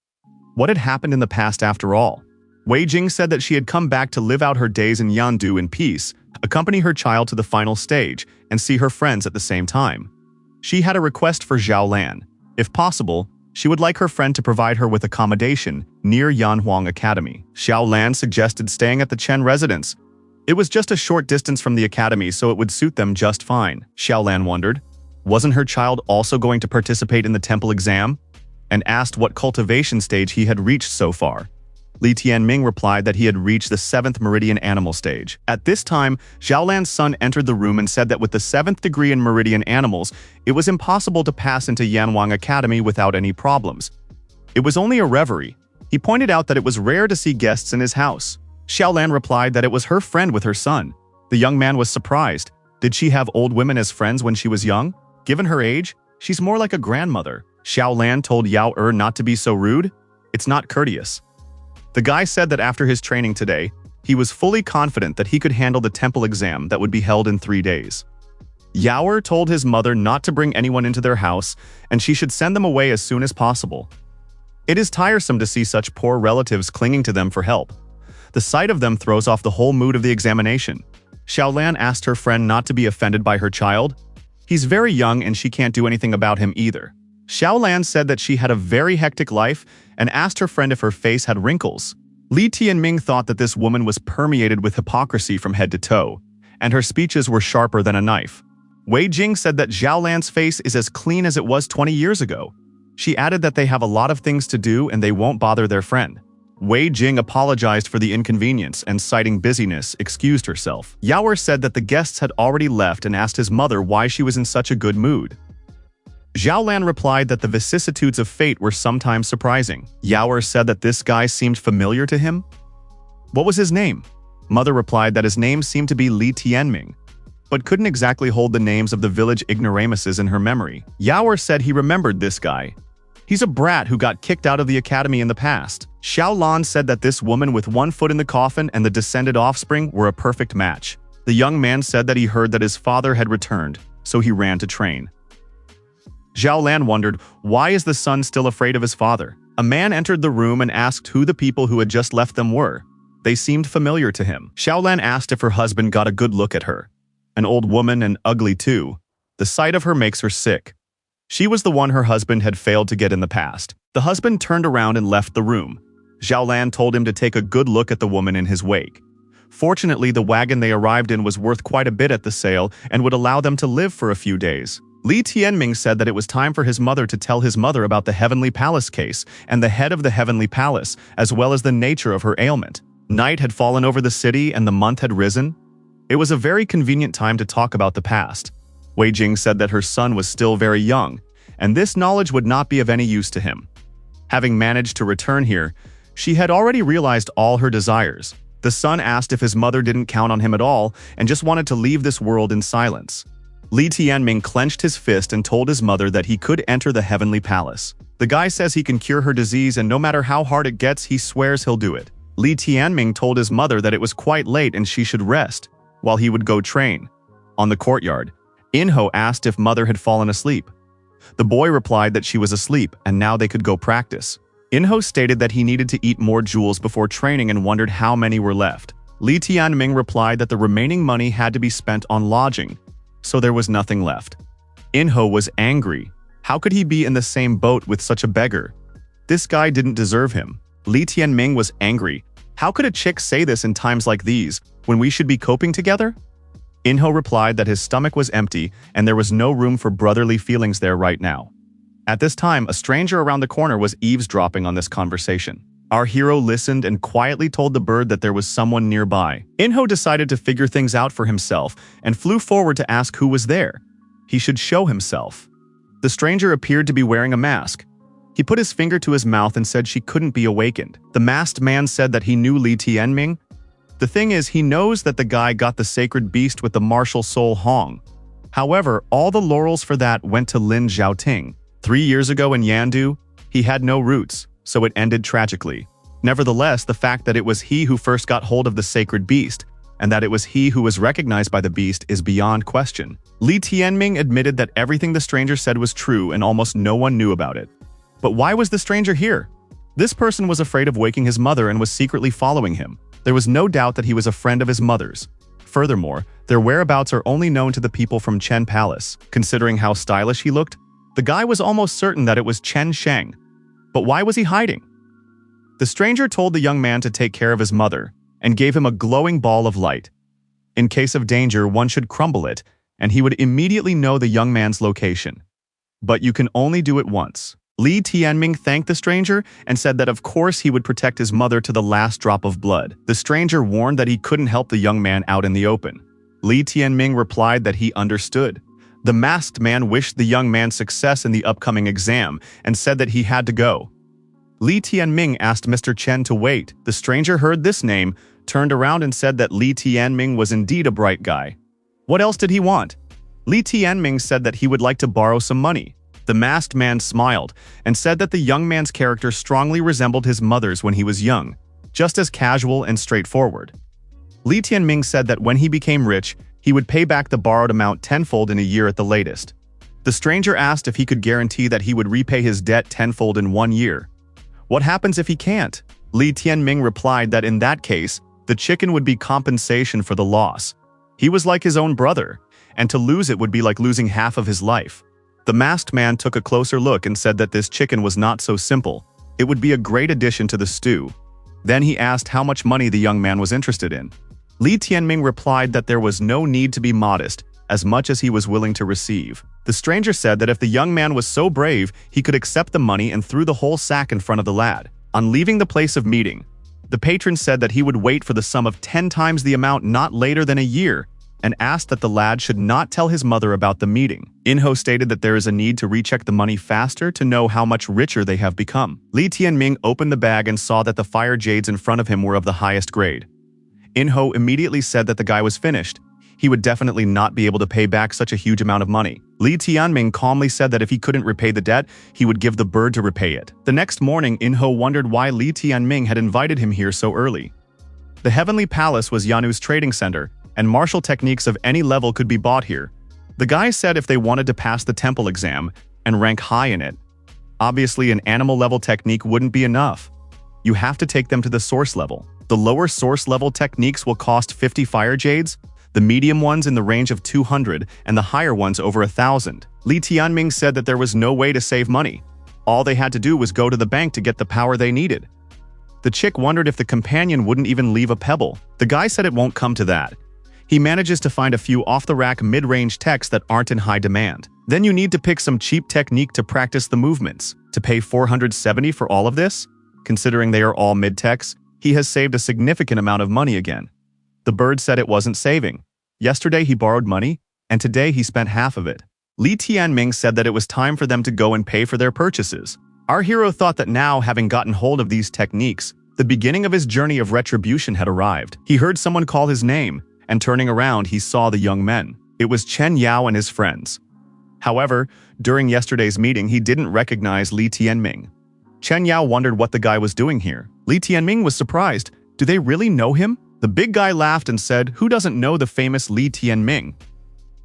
What had happened in the past after all? Wei Jing said that she had come back to live out her days in Yandu in peace, accompany her child to the final stage, and see her friends at the same time. She had a request for Xiao Lan. If possible, she would like her friend to provide her with accommodation near Yanhuang Academy. Xiao Lan suggested staying at the Chen residence. It was just a short distance from the academy, so it would suit them just fine. Xiao Lan wondered, wasn't her child also going to participate in the temple exam? And asked what cultivation stage he had reached so far. Li Tianming replied that he had reached the 7th meridian animal stage. At this time, Xiao Lan's son entered the room and said that with the 7th degree in meridian animals, it was impossible to pass into Yanhuang Academy without any problems. It was only a reverie. He pointed out that it was rare to see guests in his house. Xiao Lan replied that it was her friend with her son. The young man was surprised. Did she have old women as friends when she was young? Given her age, she's more like a grandmother. Xiao Lan told Yao not to be so rude. It's not courteous. The guy said that after his training today, he was fully confident that he could handle the temple exam that would be held in 3 days. Yaoer told his mother not to bring anyone into their house and she should send them away as soon as possible. It is tiresome to see such poor relatives clinging to them for help. The sight of them throws off the whole mood of the examination. Xiaolan asked her friend not to be offended by her child. He's very young and she can't do anything about him either. Xiaolan said that she had a very hectic life and asked her friend if her face had wrinkles. Li Tianming thought that this woman was permeated with hypocrisy from head to toe, and her speeches were sharper than a knife. Wei Jing said that Xiaolan's face is as clean as it was 20 years ago. She added that they have a lot of things to do and they won't bother their friend. Wei Jing apologized for the inconvenience and, citing busyness, excused herself. Yaoer said that the guests had already left and asked his mother why she was in such a good mood. Xiaolan replied that the vicissitudes of fate were sometimes surprising. Yaoer said that this guy seemed familiar to him. What was his name? Mother replied that his name seemed to be Li Tianming, but couldn't exactly hold the names of the village ignoramuses in her memory. Yaoer said he remembered this guy. He's a brat who got kicked out of the academy in the past. Xiaolan said that this woman with one foot in the coffin and the descended offspring were a perfect match. The young man said that he heard that his father had returned, so he ran to train. Xiaolan wondered, why is the son still afraid of his father? A man entered the room and asked who the people who had just left them were. They seemed familiar to him. Xiaolan asked if her husband got a good look at her. An old woman and ugly too. The sight of her makes her sick. She was the one her husband had failed to get in the past. The husband turned around and left the room. Xiaolan told him to take a good look at the woman in his wake. Fortunately, the wagon they arrived in was worth quite a bit at the sale and would allow them to live for a few days. Li Tianming said that it was time for his mother to tell his mother about the Heavenly Palace case and the head of the Heavenly Palace, as well as the nature of her ailment. Night had fallen over the city and the month had risen. It was a very convenient time to talk about the past. Wei Jing said that her son was still very young, and this knowledge would not be of any use to him. Having managed to return here, she had already realized all her desires. The son asked if his mother didn't count on him at all and just wanted to leave this world in silence. Li Tianming clenched his fist and told his mother that he could enter the Heavenly Palace. The guy says he can cure her disease and no matter how hard it gets, he swears he'll do it. Li Tianming told his mother that it was quite late and she should rest, while he would go train. On the courtyard, Enro asked if mother had fallen asleep. The boy replied that she was asleep and now they could go practice. Enro stated that he needed to eat more jewels before training and wondered how many were left. Li Tianming replied that the remaining money had to be spent on lodging, so there was nothing left. Enro was angry. How could he be in the same boat with such a beggar? This guy didn't deserve him. Li Tianming was angry. How could a chick say this in times like these, when we should be coping together? Enro replied that his stomach was empty and there was no room for brotherly feelings there right now. At this time, a stranger around the corner was eavesdropping on this conversation. Our hero listened and quietly told the bird that there was someone nearby. Enro decided to figure things out for himself and flew forward to ask who was there. He should show himself. The stranger appeared to be wearing a mask. He put his finger to his mouth and said she couldn't be awakened. The masked man said that he knew Li Tianming. The thing is, he knows that the guy got the sacred beast with the martial soul Hong. However, all the laurels for that went to Lin Zhaoting. 3 years ago in Yandu, he had no roots, so it ended tragically. Nevertheless, the fact that it was he who first got hold of the sacred beast, and that it was he who was recognized by the beast is beyond question. Li Tianming admitted that everything the stranger said was true and almost no one knew about it. But why was the stranger here? This person was afraid of waking his mother and was secretly following him. There was no doubt that he was a friend of his mother's. Furthermore, their whereabouts are only known to the people from Chen Palace. Considering how stylish he looked, the guy was almost certain that it was Chen Sheng. But why was he hiding? The stranger told the young man to take care of his mother and gave him a glowing ball of light. In case of danger, one should crumble it, and he would immediately know the young man's location. But you can only do it once. Li Tianming thanked the stranger and said that of course he would protect his mother to the last drop of blood. The stranger warned that he couldn't help the young man out in the open. Li Tianming replied that he understood. The masked man wished the young man success in the upcoming exam and said that he had to go. Li Tianming asked Mr. Chen to wait. The stranger heard this name, turned around and said that Li Tianming was indeed a bright guy. What else did he want? Li Tianming said that he would like to borrow some money. The masked man smiled and said that the young man's character strongly resembled his mother's when he was young, just as casual and straightforward. Li Tianming said that when he became rich, He would pay back the borrowed amount tenfold in a year at the latest. The stranger asked if he could guarantee that he would repay his debt tenfold in 1 year. What happens if he can't? Li Tianming replied that in that case, the chicken would be compensation for the loss. He was like his own brother, and to lose it would be like losing half of his life. The masked man took a closer look and said that this chicken was not so simple. It would be a great addition to the stew. Then he asked how much money the young man was interested in. Li Tianming replied that there was no need to be modest, as much as he was willing to receive. The stranger said that if the young man was so brave, he could accept the money and threw the whole sack in front of the lad. On leaving the place of meeting, the patron said that he would wait for the sum of 10 times the amount not later than a year, and asked that the lad should not tell his mother about the meeting. Enro stated that there is a need to recheck the money faster to know how much richer they have become. Li Tianming opened the bag and saw that the fire jades in front of him were of the highest grade. Enro immediately said that the guy was finished. He would definitely not be able to pay back such a huge amount of money. Li Tianming calmly said that if he couldn't repay the debt, he would give the bird to repay it. The next morning, Enro wondered why Li Tianming had invited him here so early. The Heavenly Palace was Yanu's trading center, and martial techniques of any level could be bought here. The guy said if they wanted to pass the temple exam and rank high in it, obviously an animal level technique wouldn't be enough. You have to take them to the source level. The lower source level techniques will cost 50 fire jades, the medium ones in the range of 200, and the higher ones over 1,000. Li Tianming said that there was no way to save money. All they had to do was go to the bank to get the power they needed. The chick wondered if the companion wouldn't even leave a pebble. The guy said it won't come to that. He manages to find a few off-the-rack mid-range techs that aren't in high demand. Then you need to pick some cheap technique to practice the movements. To pay 470 for all of this? Considering they are all mid-techs, he has saved a significant amount of money again. The bird said it wasn't saving. Yesterday he borrowed money, and today he spent half of it. Li Tianming said that it was time for them to go and pay for their purchases. Our hero thought that now, having gotten hold of these techniques, the beginning of his journey of retribution had arrived. He heard someone call his name, and turning around he saw the young men. It was Chen Yao and his friends. However, during yesterday's meeting he didn't recognize Li Tianming. Chen Yao wondered what the guy was doing here. Li Tianming was surprised. Do they really know him? The big guy laughed and said, "Who doesn't know the famous Li Tianming?"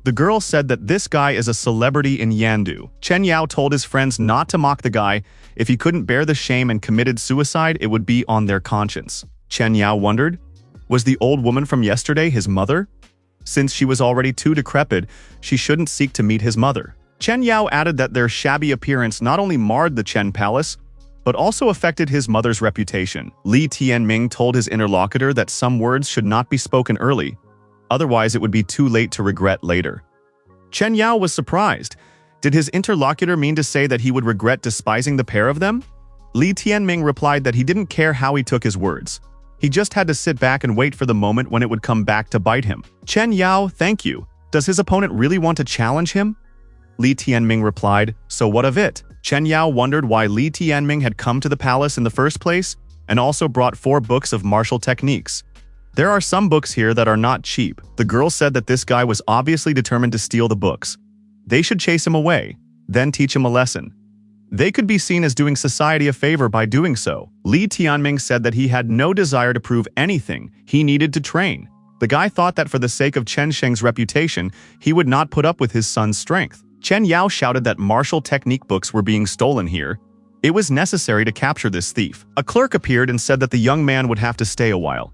The girl said that this guy is a celebrity in Yandu. Chen Yao told his friends not to mock the guy. If he couldn't bear the shame and committed suicide, it would be on their conscience. Chen Yao wondered, was the old woman from yesterday his mother? Since she was already too decrepit, she shouldn't seek to meet his mother. Chen Yao added that their shabby appearance not only marred the Chen Palace, but also affected his mother's reputation. Li Tianming told his interlocutor that some words should not be spoken early, otherwise it would be too late to regret later. Chen Yao was surprised. Did his interlocutor mean to say that he would regret despising the pair of them? Li Tianming replied that he didn't care how he took his words. He just had to sit back and wait for the moment when it would come back to bite him. Chen Yao, thank you. Does his opponent really want to challenge him? Li Tianming replied, so what of it? Chen Yao wondered why Li Tianming had come to the palace in the first place, and also brought 4 books of martial techniques. There are some books here that are not cheap. The girl said that this guy was obviously determined to steal the books. They should chase him away, then teach him a lesson. They could be seen as doing society a favor by doing so. Li Tianming said that he had no desire to prove anything. He needed to train. The guy thought that for the sake of Chen Sheng's reputation, he would not put up with his son's strength. Chen Yao shouted that martial technique books were being stolen here. It was necessary to capture this thief. A clerk appeared and said that the young man would have to stay a while.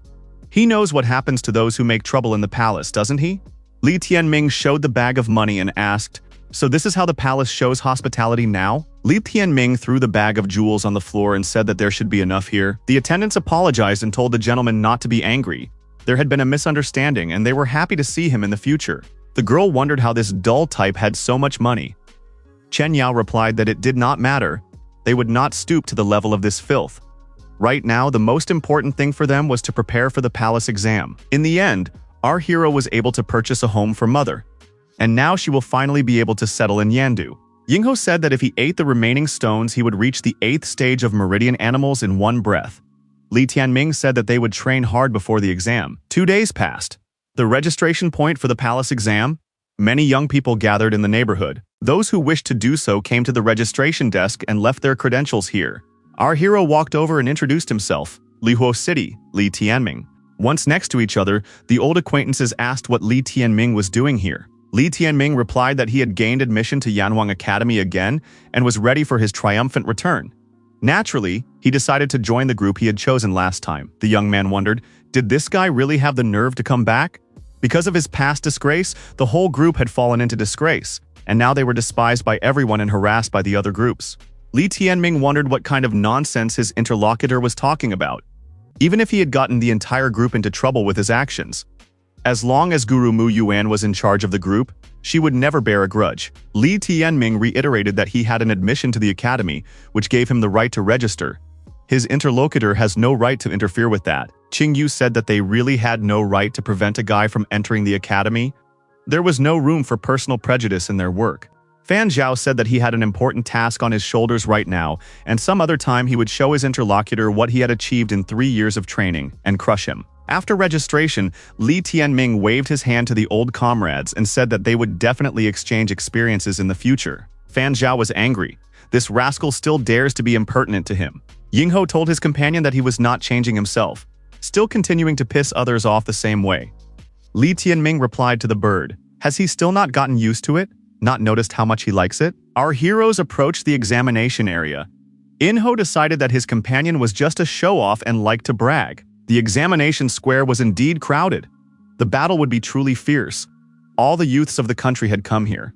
He knows what happens to those who make trouble in the palace, doesn't he? Li Tianming showed the bag of money and asked, so this is how the palace shows hospitality now? Li Tianming threw the bag of jewels on the floor and said that there should be enough here. The attendants apologized and told the gentleman not to be angry. There had been a misunderstanding and they were happy to see him in the future. The girl wondered how this dull type had so much money. Chen Yao replied that it did not matter. They would not stoop to the level of this filth. Right now, the most important thing for them was to prepare for the palace exam. In the end, our hero was able to purchase a home for mother. And now she will finally be able to settle in Yandu. Yingho said that if he ate the remaining stones, he would reach the 8th stage of meridian animals in one breath. Li Tianming said that they would train hard before the exam. 2 days passed. The registration point for the palace exam? Many young people gathered in the neighborhood. Those who wished to do so came to the registration desk and left their credentials here. Our hero walked over and introduced himself. Lihuo City, Li Tianming. Once next to each other, the old acquaintances asked what Li Tianming was doing here. Li Tianming replied that he had gained admission to Yanwang Academy again and was ready for his triumphant return. Naturally, he decided to join the group he had chosen last time. The young man wondered, did this guy really have the nerve to come back? Because of his past disgrace, the whole group had fallen into disgrace, and now they were despised by everyone and harassed by the other groups. Li Tianming wondered what kind of nonsense his interlocutor was talking about, even if he had gotten the entire group into trouble with his actions. As long as Guru Mu Yuan was in charge of the group, she would never bear a grudge. Li Tianming reiterated that he had an admission to the academy, which gave him the right to register. His interlocutor has no right to interfere with that. Qing Yu said that they really had no right to prevent a guy from entering the academy. There was no room for personal prejudice in their work. Fan Zhao said that he had an important task on his shoulders right now, and some other time he would show his interlocutor what he had achieved in 3 years of training and crush him. After registration, Li Tianming waved his hand to the old comrades and said that they would definitely exchange experiences in the future. Fan Zhao was angry. This rascal still dares to be impertinent to him. Yingho told his companion that he was not changing himself, still continuing to piss others off the same way. Li Tianming replied to the bird, has he still not gotten used to it? Not noticed how much he likes it? Our heroes approached the examination area. Inho decided that his companion was just a show-off and liked to brag. The examination square was indeed crowded. The battle would be truly fierce. All the youths of the country had come here.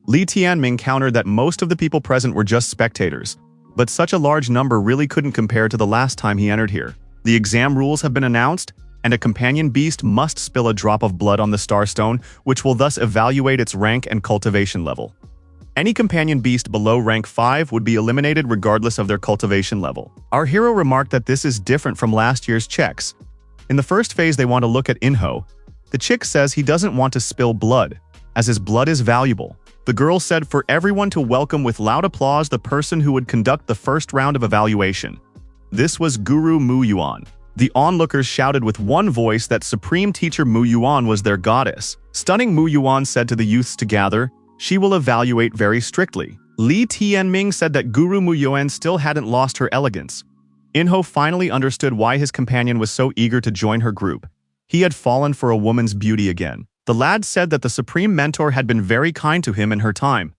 Li Tianming countered that most of the people present were just spectators, but such a large number really couldn't compare to the last time he entered here. The exam rules have been announced, and a companion beast must spill a drop of blood on the starstone, which will thus evaluate its rank and cultivation level. Any companion beast below rank 5 would be eliminated regardless of their cultivation level. Our hero remarked that this is different from last year's checks. In the first phase, they want to look at Inho. The chick says he doesn't want to spill blood, as his blood is valuable. The girl said for everyone to welcome with loud applause the person who would conduct the first round of evaluation. This was Guru Mu Yuan. The onlookers shouted with one voice that Supreme Teacher Mu Yuan was their goddess. Stunning Mu Yuan said to the youths to gather, she will evaluate very strictly. Li Tianming said that Guru Mu Yuan still hadn't lost her elegance. Inho finally understood why his companion was so eager to join her group. He had fallen for a woman's beauty again. The lad said that the Supreme Mentor had been very kind to him in her time,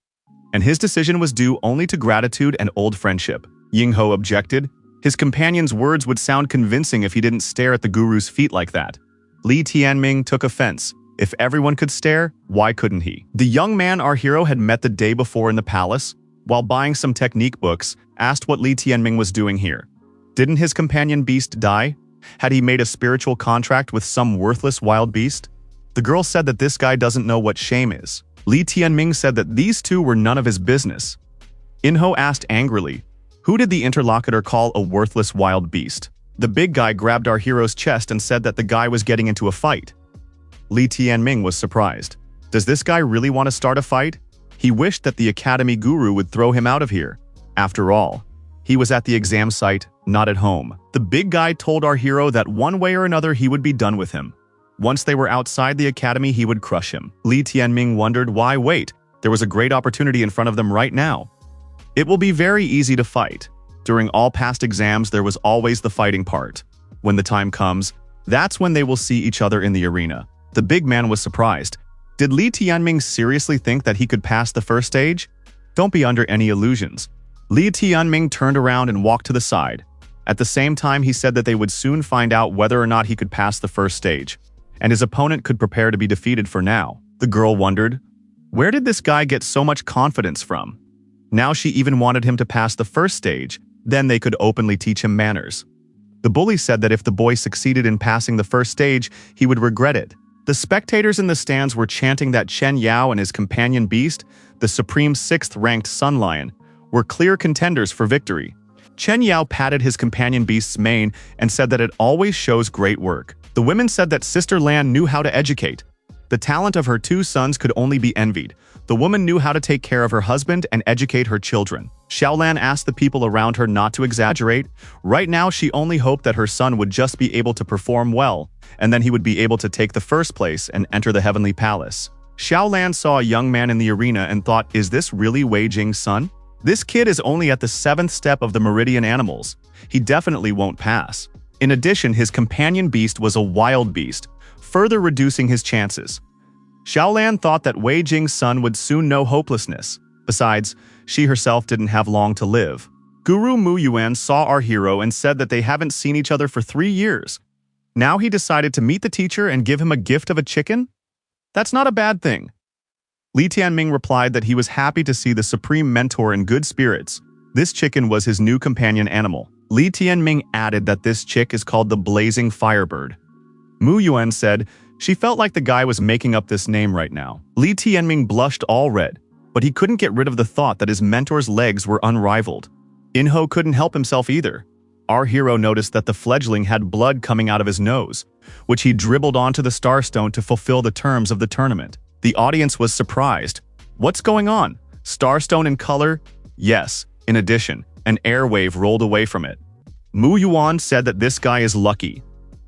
and his decision was due only to gratitude and old friendship. Yingho objected. His companion's words would sound convincing if he didn't stare at the guru's feet like that. Li Tianming took offense. If everyone could stare, why couldn't he? The young man our hero had met the day before in the palace, while buying some technique books, asked what Li Tianming was doing here. Didn't his companion beast die? Had he made a spiritual contract with some worthless wild beast? The girl said that this guy doesn't know what shame is. Li Tianming said that these two were none of his business. Inho asked angrily, who did the interlocutor call a worthless wild beast? The big guy grabbed our hero's chest and said that the guy was getting into a fight. Li Tianming was surprised. Does this guy really want to start a fight? He wished that the academy guru would throw him out of here. After all, he was at the exam site, not at home. The big guy told our hero that one way or another he would be done with him. Once they were outside the academy, he would crush him. Li Tianming wondered why wait. There was a great opportunity in front of them right now. It will be very easy to fight. During all past exams, there was always the fighting part. When the time comes, that's when they will see each other in the arena. The big man was surprised. Did Li Tianming seriously think that he could pass the first stage? Don't be under any illusions. Li Tianming turned around and walked to the side. At the same time, he said that they would soon find out whether or not he could pass the first stage, and his opponent could prepare to be defeated for now. The girl wondered, where did this guy get so much confidence from? Now she even wanted him to pass the first stage, then they could openly teach him manners. The bully said that if the boy succeeded in passing the first stage, he would regret it. The spectators in the stands were chanting that Chen Yao and his companion beast, the supreme 6th-ranked Sun Lion, were clear contenders for victory. Chen Yao patted his companion beast's mane and said that it always shows great work. The women said that Sister Lan knew how to educate. The talent of her 2 sons could only be envied. The woman knew how to take care of her husband and educate her children. Xiaolan asked the people around her not to exaggerate. Right now, she only hoped that her son would just be able to perform well, and then he would be able to take the first place and enter the heavenly palace. Xiaolan saw a young man in the arena and thought, is this really Wei Jing's son? This kid is only at the 7th step of the meridian animals. He definitely won't pass. In addition, his companion beast was a wild beast, further reducing his chances. Xiaolan thought that Wei Jing's son would soon know hopelessness. Besides, she herself didn't have long to live. Guru Mu Yuan saw our hero and said that they haven't seen each other for 3 years. Now he decided to meet the teacher and give him a gift of a chicken? That's not a bad thing. Li Tianming replied that he was happy to see the supreme mentor in good spirits. This chicken was his new companion animal. Li Tianming added that this chick is called the Blazing Firebird. Mu Yuan said she felt like the guy was making up this name right now. Li Tianming blushed all red, but he couldn't get rid of the thought that his mentor's legs were unrivaled. Inho couldn't help himself either. Our hero noticed that the fledgling had blood coming out of his nose, which he dribbled onto the Starstone to fulfill the terms of the tournament. The audience was surprised. What's going on? Starstone in color? Yes. In addition, an airwave rolled away from it. Mu Yuan said that this guy is lucky.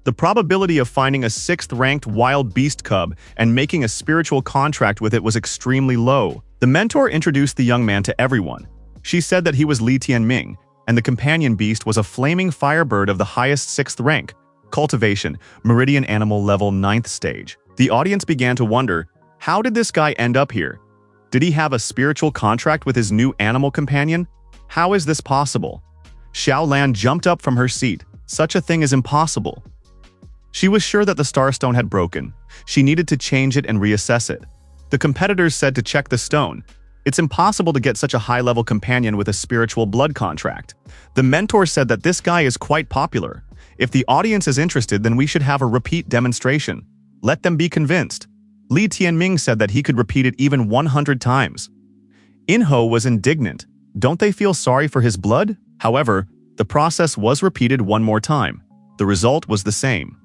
The probability of finding a 6th-ranked wild beast cub and making a spiritual contract with it was extremely low. The mentor introduced the young man to everyone. She said that he was Li Tianming, and the companion beast was a flaming firebird of the highest 6th rank, cultivation, meridian animal level 9th stage. The audience began to wonder, how did this guy end up here? Did he have a spiritual contract with his new animal companion? How is this possible? Xiaolan jumped up from her seat. Such a thing is impossible. She was sure that the Starstone had broken. She needed to change it and reassess it. The competitors said to check the stone. It's impossible to get such a high-level companion with a spiritual blood contract. The mentor said that this guy is quite popular. If the audience is interested, then we should have a repeat demonstration. Let them be convinced. Li Tianming said that he could repeat it even 100 times. Inho was indignant. Don't they feel sorry for his blood? However, the process was repeated one more time. The result was the same.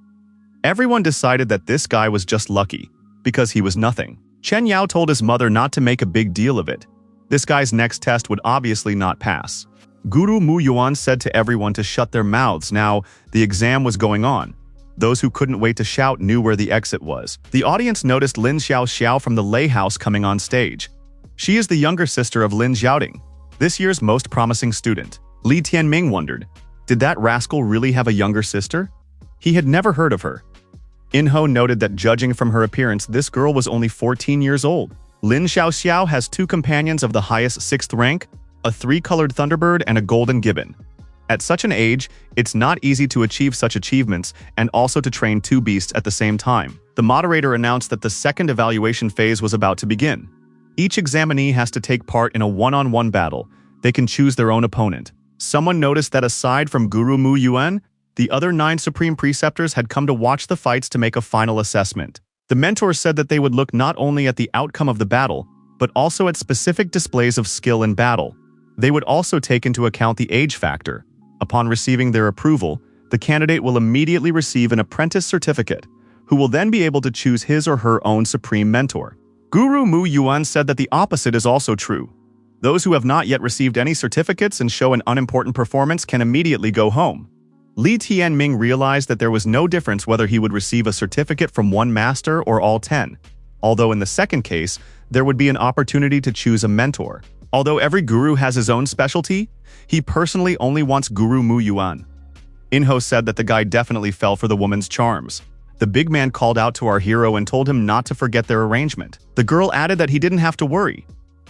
Everyone decided that this guy was just lucky, because he was nothing. Chen Yao told his mother not to make a big deal of it. This guy's next test would obviously not pass. Guru Mu Yuan said to everyone to shut their mouths. Now, the exam was going on. Those who couldn't wait to shout knew where the exit was. The audience noticed Lin Xiao from the Lei House coming on stage. She is the younger sister of Lin Xiaoding, this year's most promising student. Li Tianming wondered, did that rascal really have a younger sister? He had never heard of her. Inho noted that judging from her appearance, this girl was only 14 years old. Lin Xiao has 2 companions of the highest 6th rank, a 3-colored thunderbird and a golden gibbon. At such an age, it's not easy to achieve such achievements and also to train 2 beasts at the same time. The moderator announced that the second evaluation phase was about to begin. Each examinee has to take part in a one-on-one battle. They can choose their own opponent. Someone noticed that aside from Guru Mu Yuan, the other 9 supreme preceptors had come to watch the fights to make a final assessment. The mentor said that they would look not only at the outcome of the battle, but also at specific displays of skill in battle. They would also take into account the age factor. Upon receiving their approval, the candidate will immediately receive an apprentice certificate, who will then be able to choose his or her own supreme mentor. Guru Mu Yuan said that the opposite is also true. Those who have not yet received any certificates and show an unimportant performance can immediately go home. Li Tianming realized that there was no difference whether he would receive a certificate from one master or all 10, although in the second case, there would be an opportunity to choose a mentor. Although every guru has his own specialty, he personally only wants Guru Mu Yuan. Inho said that the guy definitely fell for the woman's charms. The big man called out to our hero and told him not to forget their arrangement. The girl added that he didn't have to worry.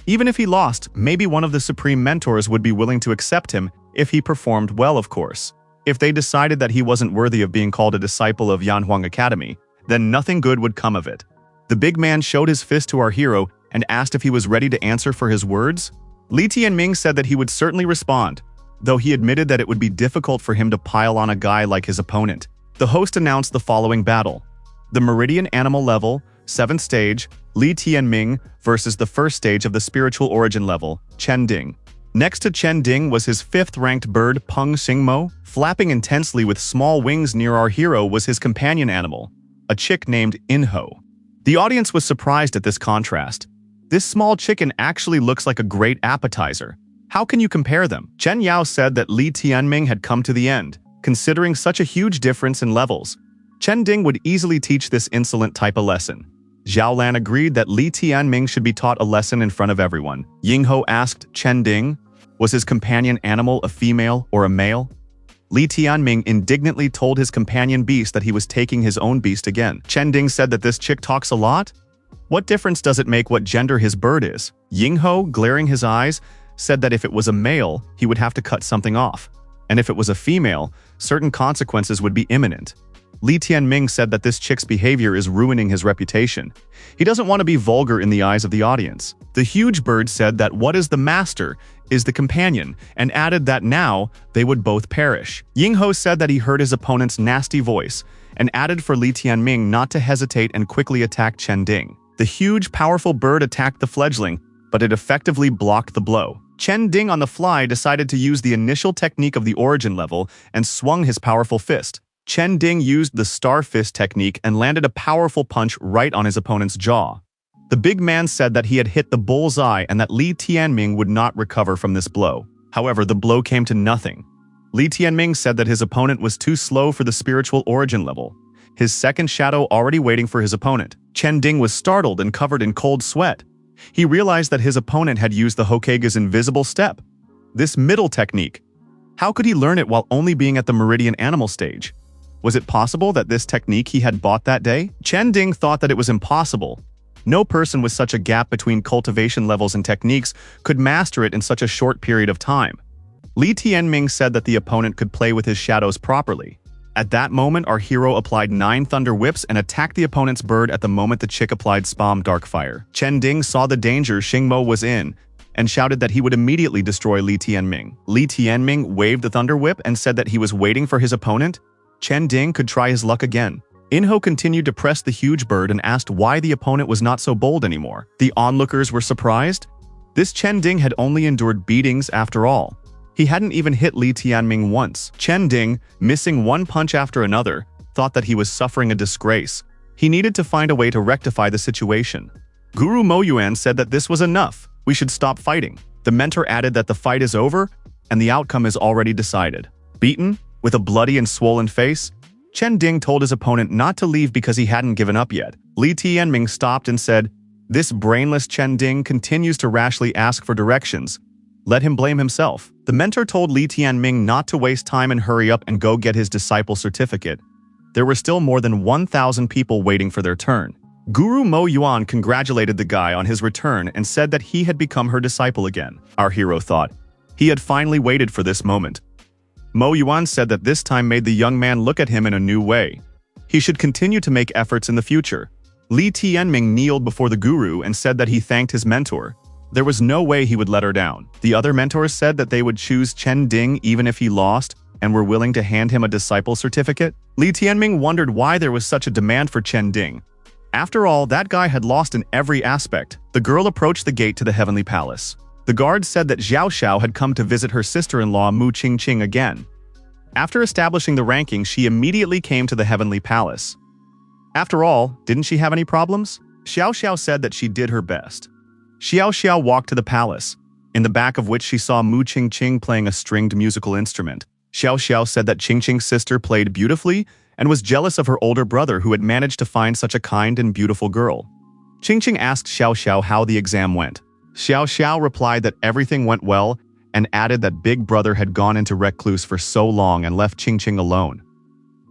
Even if he lost, maybe one of the supreme mentors would be willing to accept him if he performed well, of course. If they decided that he wasn't worthy of being called a disciple of Yanhuang Academy, then nothing good would come of it. The big man showed his fist to our hero and asked if he was ready to answer for his words. Li Tianming said that he would certainly respond, though he admitted that it would be difficult for him to pile on a guy like his opponent. The host announced the following battle. The Meridian Animal Level, 7th stage, Li Tianming versus the 1st stage of the Spiritual Origin level, Chen Ding. Next to Chen Ding was his 5th-ranked bird, Peng Xingmo. Flapping intensely with small wings near our hero was his companion animal, a chick named Inho. The audience was surprised at this contrast. This small chicken actually looks like a great appetizer. How can you compare them? Chen Yao said that Li Tianming had come to the end, considering such a huge difference in levels. Chen Ding would easily teach this insolent type a lesson. Zhao Lan agreed that Li Tianming should be taught a lesson in front of everyone. Yingho asked Chen Ding, was his companion animal a female or a male? Li Tianming indignantly told his companion beast that he was taking his own beast again. Chen Ding said that this chick talks a lot? What difference does it make what gender his bird is? Yingho, glaring his eyes, said that if it was a male, he would have to cut something off. And if it was a female, certain consequences would be imminent. Li Tianming said that this chick's behavior is ruining his reputation. He doesn't want to be vulgar in the eyes of the audience. The huge bird said that what is the master is the companion, and added that now they would both perish. Yingho said that he heard his opponent's nasty voice, and added for Li Tianming not to hesitate and quickly attack Chen Ding. The huge, powerful bird attacked the fledgling, but it effectively blocked the blow. Chen Ding on the fly decided to use the initial technique of the origin level and swung his powerful fist. Chen Ding used the star fist technique and landed a powerful punch right on his opponent's jaw. The big man said that he had hit the bullseye and that Li Tianming would not recover from this blow. However, the blow came to nothing. Li Tianming said that his opponent was too slow for the spiritual origin level, his second shadow already waiting for his opponent. Chen Ding was startled and covered in cold sweat. He realized that his opponent had used the Hokage's invisible step. This middle technique. How could he learn it while only being at the Meridian Animal stage? Was it possible that this technique he had bought that day? Chen Ding thought that it was impossible. No person with such a gap between cultivation levels and techniques could master it in such a short period of time. Li Tianming said that the opponent could play with his shadows properly. At that moment, our hero applied 9 thunder whips and attacked the opponent's bird at the moment the chick applied Spam Dark Fire. Chen Ding saw the danger Xingmo was in and shouted that he would immediately destroy Li Tianming. Li Tianming waved the thunder whip and said that he was waiting for his opponent. Chen Ding could try his luck again. Inho continued to press the huge bird and asked why the opponent was not so bold anymore. The onlookers were surprised. This Chen Ding had only endured beatings after all. He hadn't even hit Li Tianming once. Chen Ding, missing one punch after another, thought that he was suffering a disgrace. He needed to find a way to rectify the situation. Guru Mo Yuan said that this was enough. We should stop fighting. The mentor added that the fight is over and the outcome is already decided. Beaten, with a bloody and swollen face, Chen Ding told his opponent not to leave because he hadn't given up yet. Li Tianming stopped and said, "This brainless Chen Ding continues to rashly ask for directions. Let him blame himself." The mentor told Li Tianming not to waste time and hurry up and go get his disciple certificate. There were still more than 1,000 people waiting for their turn. Guru Mo Yuan congratulated the guy on his return and said that he had become her disciple again. Our hero thought. He had finally waited for this moment. Mo Yuan said that this time made the young man look at him in a new way. He should continue to make efforts in the future. Li Tianming kneeled before the guru and said that he thanked his mentor. There was no way he would let her down. The other mentors said that they would choose Chen Ding even if he lost and were willing to hand him a disciple certificate. Li Tianming wondered why there was such a demand for Chen Ding. After all, that guy had lost in every aspect. The girl approached the gate to the Heavenly Palace. The guard said that Xiao Xiao had come to visit her sister-in-law Mu Qingqing again. After establishing the ranking, she immediately came to the Heavenly Palace. After all, didn't she have any problems? Xiao Xiao said that she did her best. Xiao Xiao walked to the palace, in the back of which she saw Mu Qingqing playing a stringed musical instrument. Xiao Xiao said that Qingqing's sister played beautifully and was jealous of her older brother who had managed to find such a kind and beautiful girl. Qingqing asked Xiao Xiao how the exam went. Xiao Xiao replied that everything went well and added that Big Brother had gone into recluse for so long and left Qingqing alone.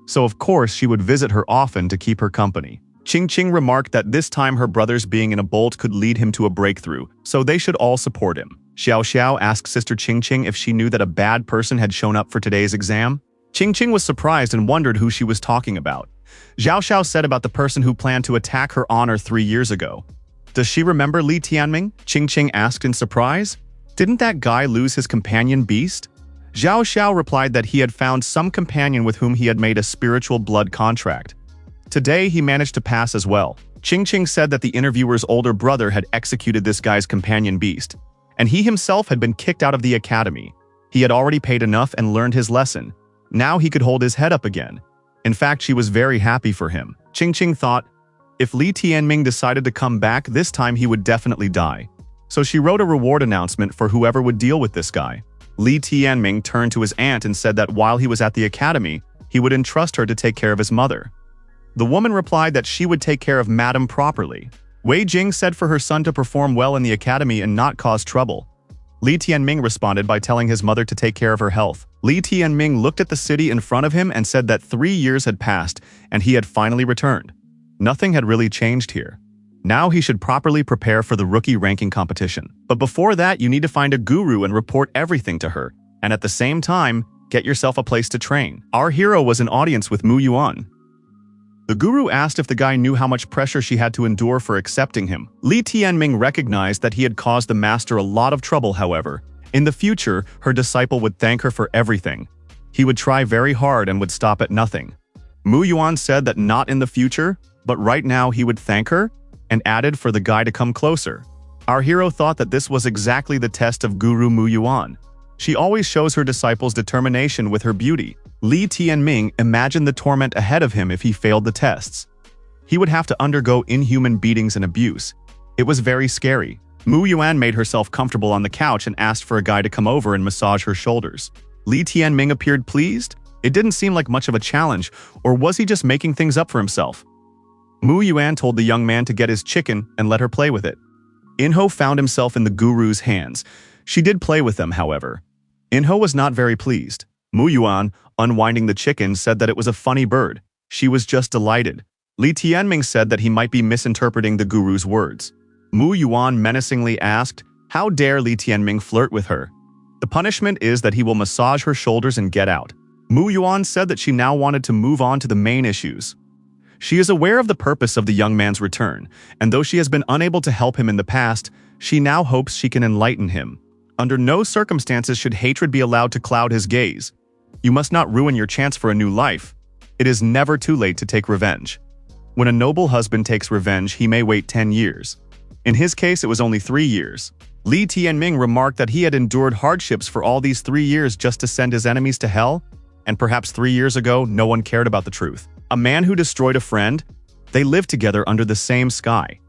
So of course she would visit her often to keep her company. Qingqing remarked that this time her brother's being in a bolt could lead him to a breakthrough, so they should all support him. Xiao Xiao asked Sister Qingqing if she knew that a bad person had shown up for today's exam. Qingqing was surprised and wondered who she was talking about. Xiao Xiao said about the person who planned to attack her honor 3 years ago. Does she remember Li Tianming? Qingqing asked in surprise. Didn't that guy lose his companion beast? Xiao Xiao replied that he had found some companion with whom he had made a spiritual blood contract. Today, he managed to pass as well. Qingqing said that the interviewer's older brother had executed this guy's companion beast, and he himself had been kicked out of the academy. He had already paid enough and learned his lesson. Now he could hold his head up again. In fact, she was very happy for him. Qingqing thought, if Li Tianming decided to come back, this time he would definitely die. So she wrote a reward announcement for whoever would deal with this guy. Li Tianming turned to his aunt and said that while he was at the academy, he would entrust her to take care of his mother. The woman replied that she would take care of Madam properly. Wei Jing said for her son to perform well in the academy and not cause trouble. Li Tianming responded by telling his mother to take care of her health. Li Tianming looked at the city in front of him and said that 3 years had passed and he had finally returned. Nothing had really changed here. Now he should properly prepare for the rookie ranking competition. But before that, you need to find a guru and report everything to her. And at the same time, get yourself a place to train. Our hero was in audience with Mu Yuan. The guru asked if the guy knew how much pressure she had to endure for accepting him. Li Tianming recognized that he had caused the master a lot of trouble, however. In the future, her disciple would thank her for everything. He would try very hard and would stop at nothing. Mu Yuan said that not in the future, but right now he would thank her, and added for the guy to come closer. Our hero thought that this was exactly the test of Guru Mu Yuan. She always shows her disciples determination with her beauty. Li Tianming imagined the torment ahead of him if he failed the tests. He would have to undergo inhuman beatings and abuse. It was very scary. Mu Yuan made herself comfortable on the couch and asked for a guy to come over and massage her shoulders. Li Tianming appeared pleased. It didn't seem like much of a challenge, or was he just making things up for himself? Mu Yuan told the young man to get his chicken and let her play with it. Enro found himself in the guru's hands. She did play with them, however. Enro was not very pleased. Mu Yuan, unwinding the chicken, said that it was a funny bird. She was just delighted. Li Tianming said that he might be misinterpreting the guru's words. Mu Yuan menacingly asked, "How dare Li Tianming flirt with her? The punishment is that he will massage her shoulders and get out." Mu Yuan said that she now wanted to move on to the main issues. She is aware of the purpose of the young man's return, and though she has been unable to help him in the past, she now hopes she can enlighten him. Under no circumstances should hatred be allowed to cloud his gaze. You must not ruin your chance for a new life. It is never too late to take revenge. When a noble husband takes revenge, he may wait 10 years. In his case, it was only 3 years. Li Tianming remarked that he had endured hardships for all these 3 years just to send his enemies to hell, and perhaps 3 years ago, no one cared about the truth. A man who destroyed a friend? They live together under the same sky.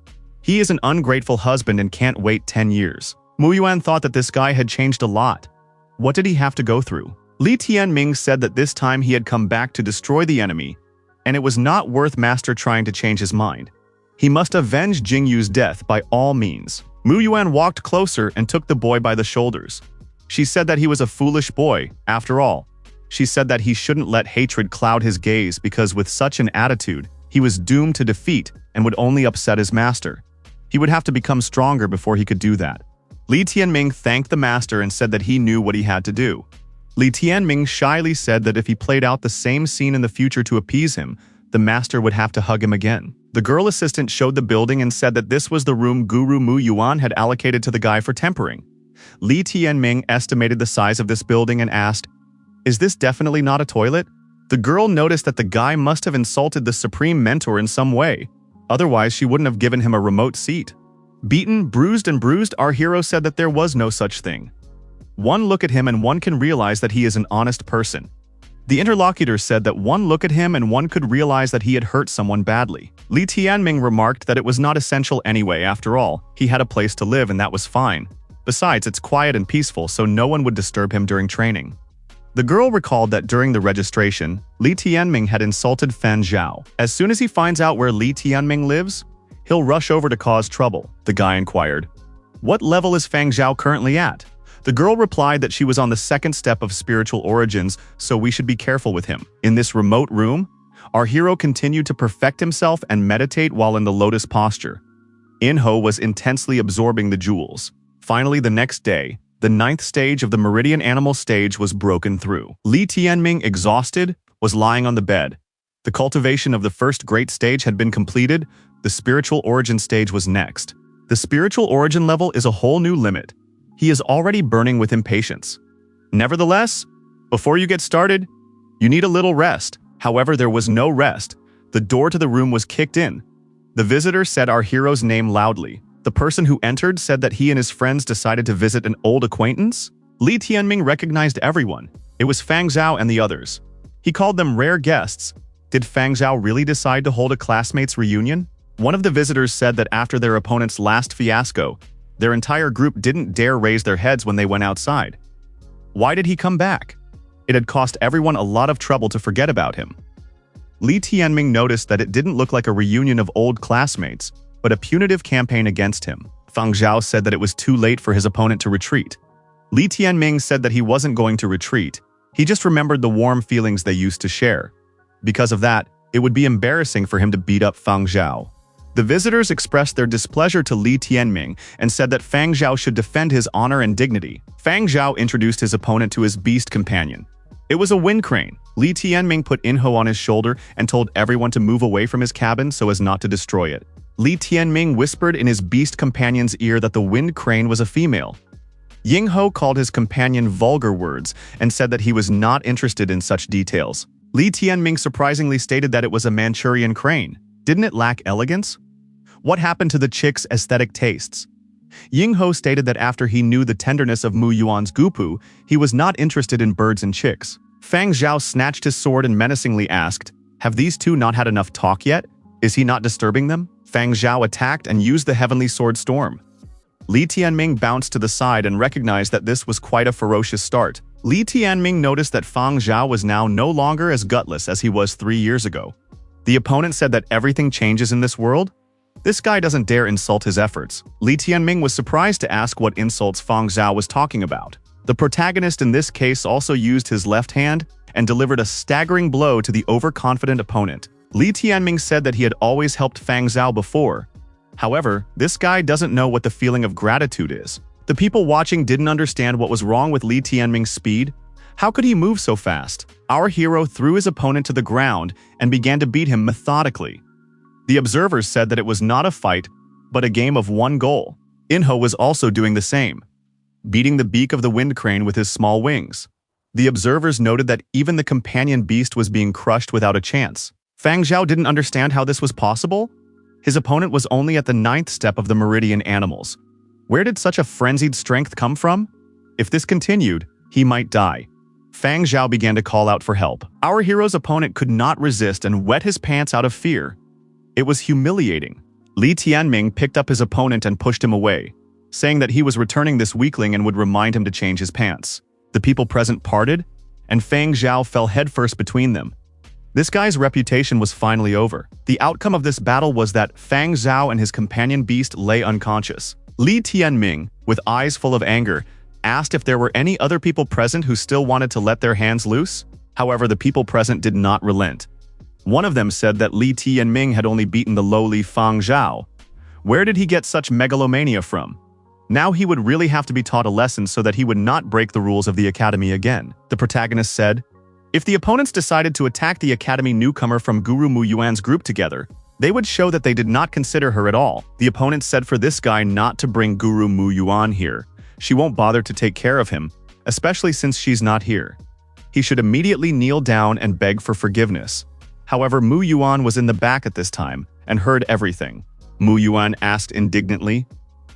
He is an ungrateful husband and can't wait 10 years. Mu Yuan thought that this guy had changed a lot. What did he have to go through? Li Tianming said that this time he had come back to destroy the enemy, and it was not worth Master trying to change his mind. He must avenge Jingyu's death by all means. Mu Yuan walked closer and took the boy by the shoulders. She said that he was a foolish boy, after all. She said that he shouldn't let hatred cloud his gaze because with such an attitude, he was doomed to defeat and would only upset his master. He would have to become stronger before he could do that. Li Tianming thanked the master and said that he knew what he had to do. Li Tianming shyly said that if he played out the same scene in the future to appease him, the master would have to hug him again. The girl assistant showed the building and said that this was the room Guru Mu Yuan had allocated to the guy for tempering. Li Tianming estimated the size of this building and asked, "Is this definitely not a toilet?" The girl noticed that the guy must have insulted the supreme mentor in some way. Otherwise, she wouldn't have given him a remote seat. Beaten, bruised, our hero said that there was no such thing. One look at him and one can realize that he is an honest person. The interlocutor said that one look at him and one could realize that he had hurt someone badly. Li Tianming remarked that it was not essential anyway, after all. He had a place to live and that was fine. Besides, it's quiet and peaceful, so no one would disturb him during training. The girl recalled that during the registration, Li Tianming had insulted Fan Zhao. As soon as he finds out where Li Tianming lives, he'll rush over to cause trouble, the guy inquired. What level is Fang Zhao currently at? The girl replied that she was on the second step of spiritual origins, so we should be careful with him. In this remote room, our hero continued to perfect himself and meditate while in the lotus posture. Enro was intensely absorbing the jewels. Finally, the next day, the 9th stage of the Meridian Animal stage was broken through. Li Tianming, exhausted, was lying on the bed. The cultivation of the first great stage had been completed. The spiritual origin stage was next. The spiritual origin level is a whole new limit. He is already burning with impatience. Nevertheless, before you get started, you need a little rest. However, there was no rest. The door to the room was kicked in. The visitor said our hero's name loudly. The person who entered said that he and his friends decided to visit an old acquaintance. Li Tianming recognized everyone. It was Fang Zhao and the others. He called them rare guests. Did Fang Zhao really decide to hold a classmates' reunion? One of the visitors said that after their opponent's last fiasco, their entire group didn't dare raise their heads when they went outside. Why did he come back? It had cost everyone a lot of trouble to forget about him. Li Tianming noticed that it didn't look like a reunion of old classmates, but a punitive campaign against him. Fang Zhao said that it was too late for his opponent to retreat. Li Tianming said that he wasn't going to retreat. He just remembered the warm feelings they used to share. Because of that, it would be embarrassing for him to beat up Fang Zhao. The visitors expressed their displeasure to Li Tianming and said that Fang Zhao should defend his honor and dignity. Fang Zhao introduced his opponent to his beast companion. It was a wind crane. Li Tianming put Enho on his shoulder and told everyone to move away from his cabin so as not to destroy it. Li Tianming whispered in his beast companion's ear that the wind crane was a female. Yingho called his companion vulgar words and said that he was not interested in such details. Li Tianming surprisingly stated that it was a Manchurian crane. Didn't it lack elegance? What happened to the chick's aesthetic tastes? Yingho stated that after he knew the tenderness of Mu Yuan's gupu, he was not interested in birds and chicks. Fang Zhao snatched his sword and menacingly asked, "Have these two not had enough talk yet? Is he not disturbing them?" Fang Zhao attacked and used the heavenly sword storm. Li Tianming bounced to the side and recognized that this was quite a ferocious start. Li Tianming noticed that Fang Zhao was now no longer as gutless as he was 3 years ago. The opponent said that everything changes in this world? This guy doesn't dare insult his efforts. Li Tianming was surprised to ask what insults Fang Zhao was talking about. The protagonist in this case also used his left hand and delivered a staggering blow to the overconfident opponent. Li Tianming said that he had always helped Fang Zhao before. However, this guy doesn't know what the feeling of gratitude is. The people watching didn't understand what was wrong with Li Tianming's speed. How could he move so fast? Our hero threw his opponent to the ground and began to beat him methodically. The observers said that it was not a fight, but a game of one goal. Enho was also doing the same, beating the beak of the wind crane with his small wings. The observers noted that even the companion beast was being crushed without a chance. Fang Zhao didn't understand how this was possible. His opponent was only at the 9th step of the meridian animals. Where did such a frenzied strength come from? If this continued, he might die. Fang Zhao began to call out for help. Our hero's opponent could not resist and wet his pants out of fear. It was humiliating. Li Tianming picked up his opponent and pushed him away, saying that he was returning this weakling and would remind him to change his pants. The people present parted, and Fang Zhao fell headfirst between them. This guy's reputation was finally over. The outcome of this battle was that Fang Zhao and his companion beast lay unconscious. Li Tianming, with eyes full of anger, asked if there were any other people present who still wanted to let their hands loose. However, the people present did not relent. One of them said that Li Tianming had only beaten the lowly Fang Zhao. Where did he get such megalomania from? Now he would really have to be taught a lesson so that he would not break the rules of the academy again. The protagonist said, if the opponents decided to attack the academy newcomer from Guru Mu Yuan's group together, they would show that they did not consider her at all. The opponent said for this guy not to bring Guru Mu Yuan here. She won't bother to take care of him, especially since she's not here. He should immediately kneel down and beg for forgiveness. However, Mu Yuan was in the back at this time and heard everything. Mu Yuan asked indignantly,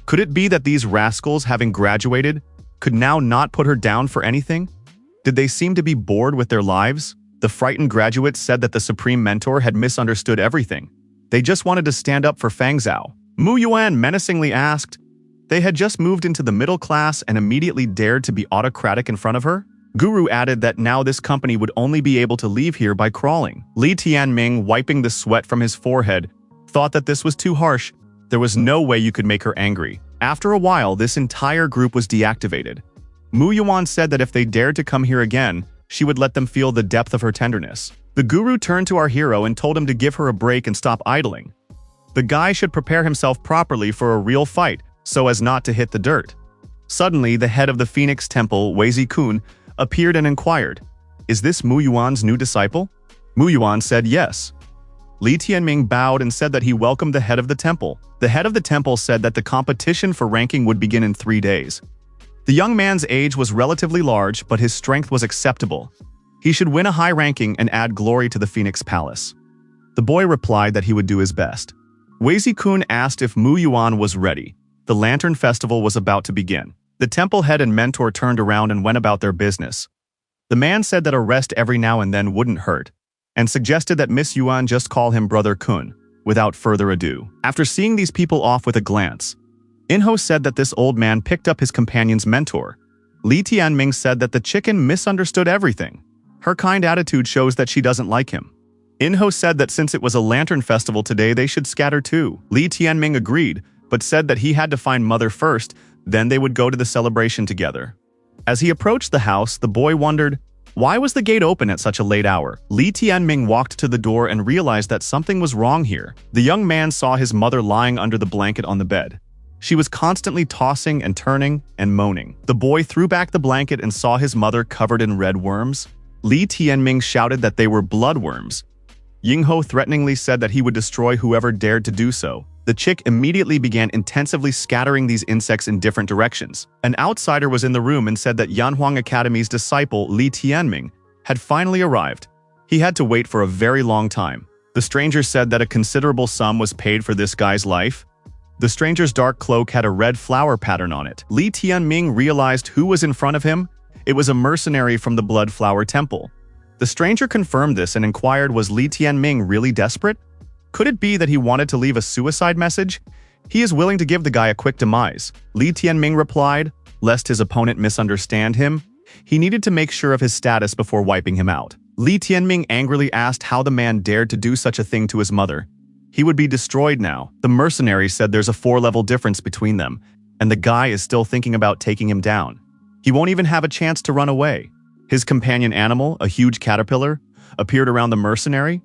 could it be that these rascals, having graduated, could now not put her down for anything? Did they seem to be bored with their lives? The frightened graduates said that the supreme mentor had misunderstood everything. They just wanted to stand up for Fang Zhao. Mu Yuan menacingly asked, they had just moved into the middle class and immediately dared to be autocratic in front of her? Guru added that now this company would only be able to leave here by crawling. Li Tianming, wiping the sweat from his forehead, thought that this was too harsh. There was no way you could make her angry. After a while, this entire group was deactivated. Mu Yuan said that if they dared to come here again, she would let them feel the depth of her tenderness. The guru turned to our hero and told him to give her a break and stop idling. The guy should prepare himself properly for a real fight so as not to hit the dirt. Suddenly, the head of the Phoenix Temple, Wei-Zi-kun, appeared and inquired, is this Mu Yuan's new disciple? Mu Yuan said yes. Li Tianming bowed and said that he welcomed the head of the temple. The head of the temple said that the competition for ranking would begin in 3 days. The young man's age was relatively large, but his strength was acceptable. He should win a high ranking and add glory to the Phoenix Palace. The boy replied that he would do his best. Wei-Zi-kun asked if Mu Yuan was ready. The Lantern Festival was about to begin. The temple head and mentor turned around and went about their business. The man said that a rest every now and then wouldn't hurt, and suggested that Miss Yuan just call him Brother Kun. Without further ado, after seeing these people off with a glance, Enho said that this old man picked up his companion's mentor. Li Tianming said that the chicken misunderstood everything. Her kind attitude shows that she doesn't like him. Enho said that since it was a lantern festival today, they should scatter too. Li Tianming agreed, but said that he had to find Mother first, then they would go to the celebration together. As he approached the house, the boy wondered, Why was the gate open at such a late hour? Li Tianming walked to the door and realized that something was wrong here. The young man saw his mother lying under the blanket on the bed. She was constantly tossing and turning and moaning. The boy threw back the blanket and saw his mother covered in red worms. Li Tianming shouted that they were bloodworms. Yingho threateningly said that he would destroy whoever dared to do so. The chick immediately began intensively scattering these insects in different directions. An outsider was in the room and said that Yanhuang Academy's disciple Li Tianming had finally arrived. He had to wait for a very long time. The stranger said that a considerable sum was paid for this guy's life. The stranger's dark cloak had a red flower pattern on it. Li Tianming realized who was in front of him. It was a mercenary from the Blood Flower Temple. The stranger confirmed this and inquired, was Li Tianming really desperate? Could it be that he wanted to leave a suicide message? He is willing to give the guy a quick demise. Li Tianming replied, lest his opponent misunderstand him. He needed to make sure of his status before wiping him out. Li Tianming angrily asked how the man dared to do such a thing to his mother. He would be destroyed now. The mercenary said there's a 4-level difference between them, and the guy is still thinking about taking him down. He won't even have a chance to run away. His companion animal, a huge caterpillar, appeared around the mercenary.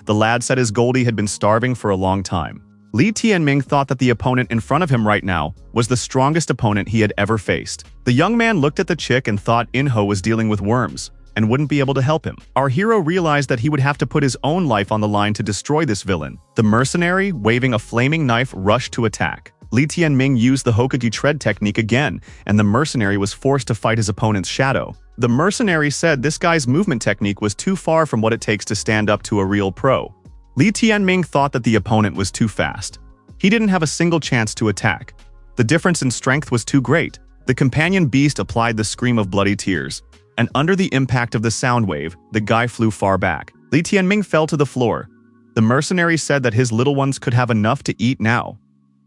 The lad said his Goldie had been starving for a long time. Li Tianming thought that the opponent in front of him right now was the strongest opponent he had ever faced. The young man looked at the chick and thought Inho was dealing with worms and wouldn't be able to help him. Our hero realized that he would have to put his own life on the line to destroy this villain. The mercenary, waving a flaming knife, rushed to attack. Li Tianming used the Hokage tread technique again, and the mercenary was forced to fight his opponent's shadow. The mercenary said this guy's movement technique was too far from what it takes to stand up to a real pro. Li Tianming thought that the opponent was too fast. He didn't have a single chance to attack. The difference in strength was too great. The companion beast applied the scream of bloody tears, and under the impact of the sound wave, the guy flew far back. Li Tianming fell to the floor. The mercenary said that his little ones could have enough to eat now.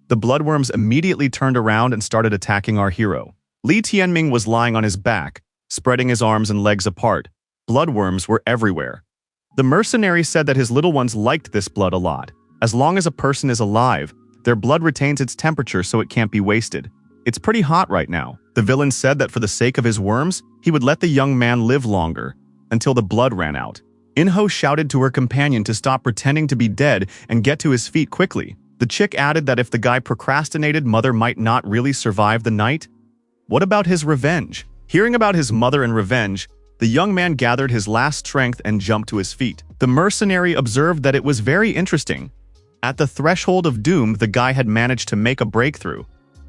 The bloodworms immediately turned around and started attacking our hero. Li Tianming was lying on his back, spreading his arms and legs apart. Bloodworms were everywhere. The mercenary said that his little ones liked this blood a lot. As long as a person is alive, their blood retains its temperature so it can't be wasted. It's pretty hot right now. The villain said that for the sake of his worms, he would let the young man live longer, until the blood ran out. Inho shouted to her companion to stop pretending to be dead and get to his feet quickly. The chick added that if the guy procrastinated, mother might not really survive the night. What about his revenge? Hearing about his mother and revenge, the young man gathered his last strength and jumped to his feet. The mercenary observed that it was very interesting. At the threshold of doom, the guy had managed to make a breakthrough.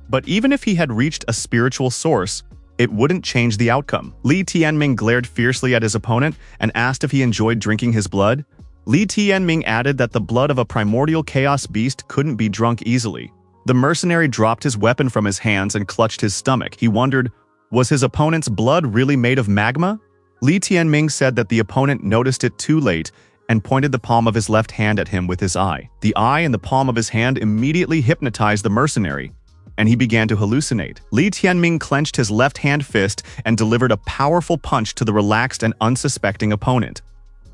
But even if he had reached a spiritual source, it wouldn't change the outcome. Li Tianming glared fiercely at his opponent and asked if he enjoyed drinking his blood. Li Tianming added that the blood of a primordial chaos beast couldn't be drunk easily. The mercenary dropped his weapon from his hands and clutched his stomach. He wondered, was his opponent's blood really made of magma? Li Tianming said that the opponent noticed it too late and pointed the palm of his left hand at him with his eye. The eye and the palm of his hand immediately hypnotized the mercenary, and he began to hallucinate. Li Tianming clenched his left-hand fist and delivered a powerful punch to the relaxed and unsuspecting opponent.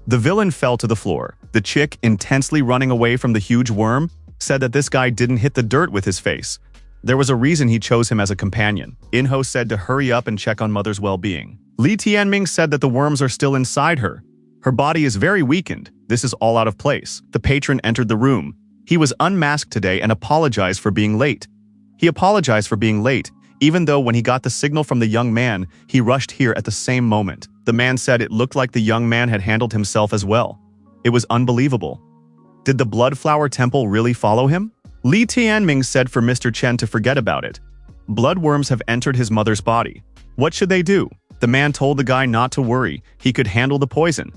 The villain fell to the floor. The chick, intensely running away from the huge worm, said that this guy didn't hit the dirt with his face. There was a reason he chose him as a companion. Inho said to hurry up and check on mother's well-being. Li Tianming said that the worms are still inside her. Her body is very weakened. This is all out of place. The patron entered the room. He was unmasked today and apologized for being late. He apologized for being late, even though when he got the signal from the young man, he rushed here at the same moment. The man said it looked like the young man had handled himself as well. It was unbelievable. Did the Blood Flower Temple really follow him? Li Tianming said for Mr. Chen to forget about it. Bloodworms have entered his mother's body. What should they do? The man told the guy not to worry. He could handle the poison.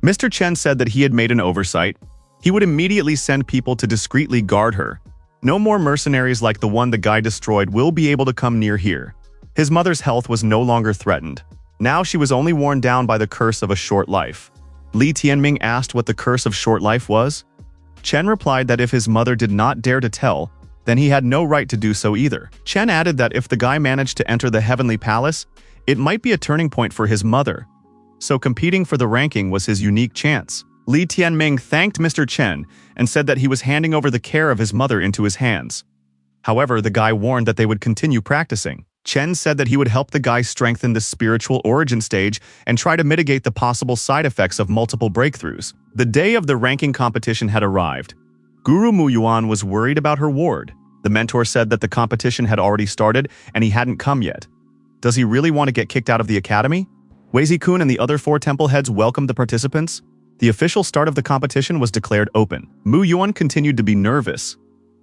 Mr. Chen said that he had made an oversight. He would immediately send people to discreetly guard her. No more mercenaries like the one the guy destroyed will be able to come near here. His mother's health was no longer threatened. Now she was only worn down by the curse of a short life. Li Tianming asked what the curse of short life was. Chen replied that if his mother did not dare to tell, then he had no right to do so either. Chen added that if the guy managed to enter the Heavenly Palace, it might be a turning point for his mother. So competing for the ranking was his unique chance. Li Tianming thanked Mr. Chen and said that he was handing over the care of his mother into his hands. However, the guy warned that they would continue practicing. Chen said that he would help the guy strengthen the spiritual origin stage and try to mitigate the possible side effects of multiple breakthroughs. The day of the ranking competition had arrived. Guru Muyuan was worried about her ward. The mentor said that the competition had already started and he hadn't come yet. Does he really want to get kicked out of the academy? Wei-Zi-kun and the other 4 temple heads welcomed the participants. The official start of the competition was declared open. Mu Yuan continued to be nervous.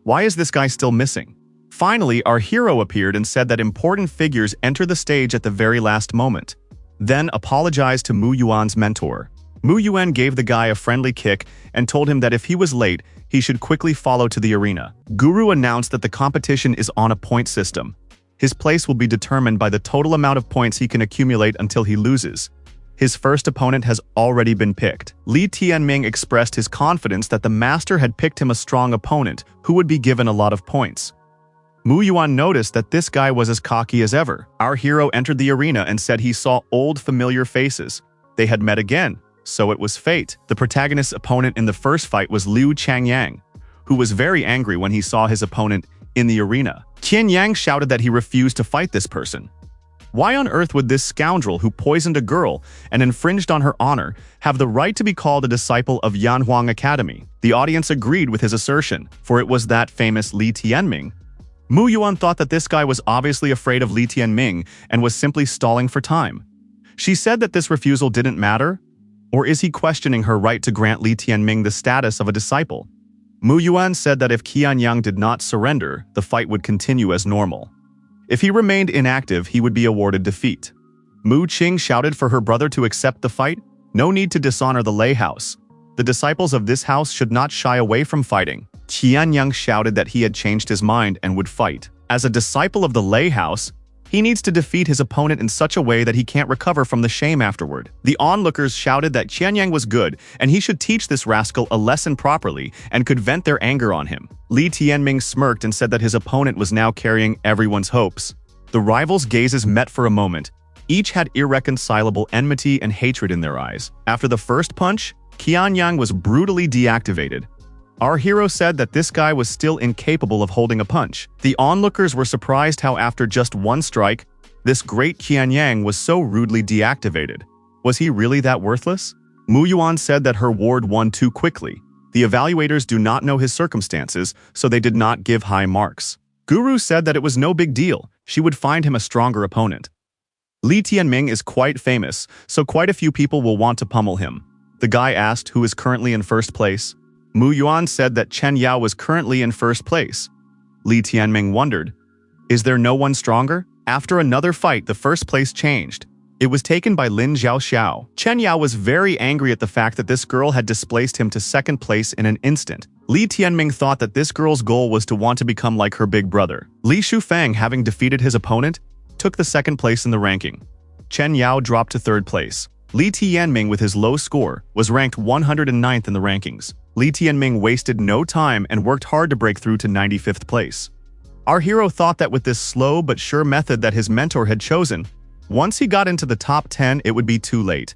Why is this guy still missing? Finally, our hero appeared and said that important figures enter the stage at the very last moment. Then apologized to Mu Yuan's mentor. Mu Yuan gave the guy a friendly kick and told him that if he was late, he should quickly follow to the arena. Guru announced that the competition is on a point system. His place will be determined by the total amount of points he can accumulate until he loses. His first opponent has already been picked. Li Tianming expressed his confidence that the master had picked him a strong opponent who would be given a lot of points. Mu Yuan noticed that this guy was as cocky as ever. Our hero entered the arena and said he saw old familiar faces. They had met again, so it was fate. The protagonist's opponent in the first fight was Liu Changyang, who was very angry when he saw his opponent in the arena. Qian Yang shouted that he refused to fight this person. Why on earth would this scoundrel who poisoned a girl and infringed on her honor have the right to be called a disciple of Yanhuang Academy? The audience agreed with his assertion, for it was that famous Li Tianming. Mu Yuan thought that this guy was obviously afraid of Li Tianming and was simply stalling for time. She said that this refusal didn't matter, or is he questioning her right to grant Li Tianming the status of a disciple? Mu Yuan said that if Qian Yang did not surrender, the fight would continue as normal. If he remained inactive, he would be awarded defeat. Mu Qing shouted for her brother to accept the fight. No need to dishonor the Lei house. The disciples of this house should not shy away from fighting. Qian Yang shouted that he had changed his mind and would fight. As a disciple of the Lei house, he needs to defeat his opponent in such a way that he can't recover from the shame afterward. The onlookers shouted that Qian Yang was good and he should teach this rascal a lesson properly and could vent their anger on him. Li Tianming smirked and said that his opponent was now carrying everyone's hopes. The rivals' gazes met for a moment. Each had irreconcilable enmity and hatred in their eyes. After the first punch, Qian Yang was brutally deactivated. Our hero said that this guy was still incapable of holding a punch. The onlookers were surprised how after just one strike, this great Qian Yang was so rudely deactivated. Was he really that worthless? Mu Yuan said that her ward won too quickly. The evaluators do not know his circumstances, so they did not give high marks. Guru said that it was no big deal. She would find him a stronger opponent. Li Tianming is quite famous, so quite a few people will want to pummel him. The guy asked who is currently in first place. Mu Yuan said that Chen Yao was currently in first place. Li Tianming wondered, is there no one stronger? After another fight, the first place changed. It was taken by Lin Xiaoxiao. Chen Yao was very angry at the fact that this girl had displaced him to second place in an instant. Li Tianming thought that this girl's goal was to want to become like her big brother. Li Shufang, having defeated his opponent, took the second place in the ranking. Chen Yao dropped to third place. Li Tianming, with his low score, was ranked 109th in the rankings. Li Tianming wasted no time and worked hard to break through to 95th place. Our hero thought that with this slow but sure method that his mentor had chosen, once he got into the top 10, it would be too late.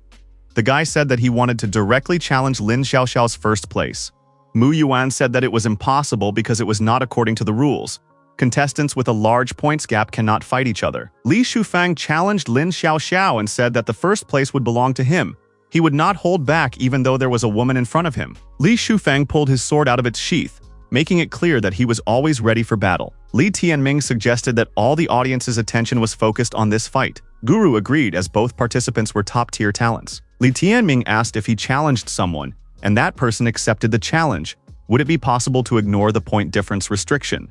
The guy said that he wanted to directly challenge Lin Xiaoxiao's first place. Mu Yuan said that it was impossible because it was not according to the rules. Contestants with a large points gap cannot fight each other. Li Shufang challenged Lin Xiaoxiao and said that the first place would belong to him. He would not hold back even though there was a woman in front of him. Li Shufang pulled his sword out of its sheath, making it clear that he was always ready for battle. Li Tianming suggested that all the audience's attention was focused on this fight. Guru agreed as both participants were top-tier talents. Li Tianming asked if he challenged someone, and that person accepted the challenge. Would it be possible to ignore the point difference restriction?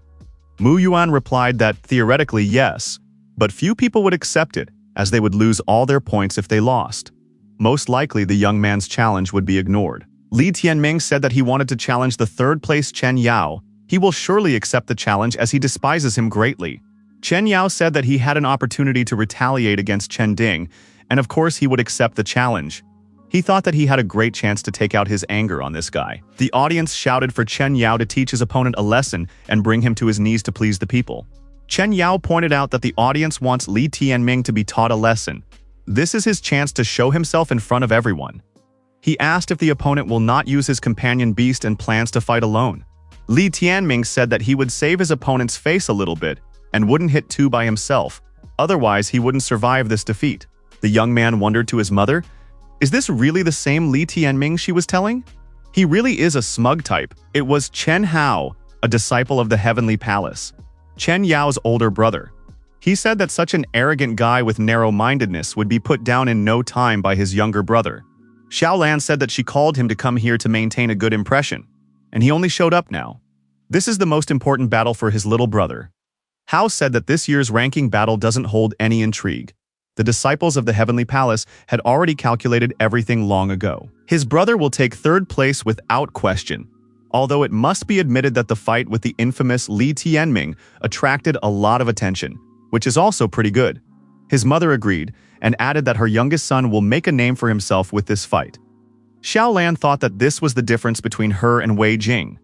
Mu Yuan replied that theoretically yes, but few people would accept it, as they would lose all their points if they lost. Most likely, the young man's challenge would be ignored. Li Tianming said that he wanted to challenge the third-place Chen Yao. He will surely accept the challenge as he despises him greatly. Chen Yao said that he had an opportunity to retaliate against Chen Ding, and of course he would accept the challenge. He thought that he had a great chance to take out his anger on this guy. The audience shouted for Chen Yao to teach his opponent a lesson and bring him to his knees to please the people. Chen Yao pointed out that the audience wants Li Tianming to be taught a lesson. This is his chance to show himself in front of everyone. He asked if the opponent will not use his companion beast and plans to fight alone. Li Tianming said that he would save his opponent's face a little bit and wouldn't hit two by himself. Otherwise, he wouldn't survive this defeat. The young man wondered to his mother, "Is this really the same Li Tianming she was telling? He really is a smug type." It was Chen Hao, a disciple of the Heavenly Palace, Chen Yao's older brother. He said that such an arrogant guy with narrow-mindedness would be put down in no time by his younger brother. Xiaolan said that she called him to come here to maintain a good impression, and he only showed up now. This is the most important battle for his little brother. Hao said that this year's ranking battle doesn't hold any intrigue. The disciples of the Heavenly Palace had already calculated everything long ago. His brother will take third place without question, although it must be admitted that the fight with the infamous Li Tianming attracted a lot of attention, which is also pretty good. His mother agreed and added that her youngest son will make a name for himself with this fight. Xiaolan thought that this was the difference between her and Wei Jing.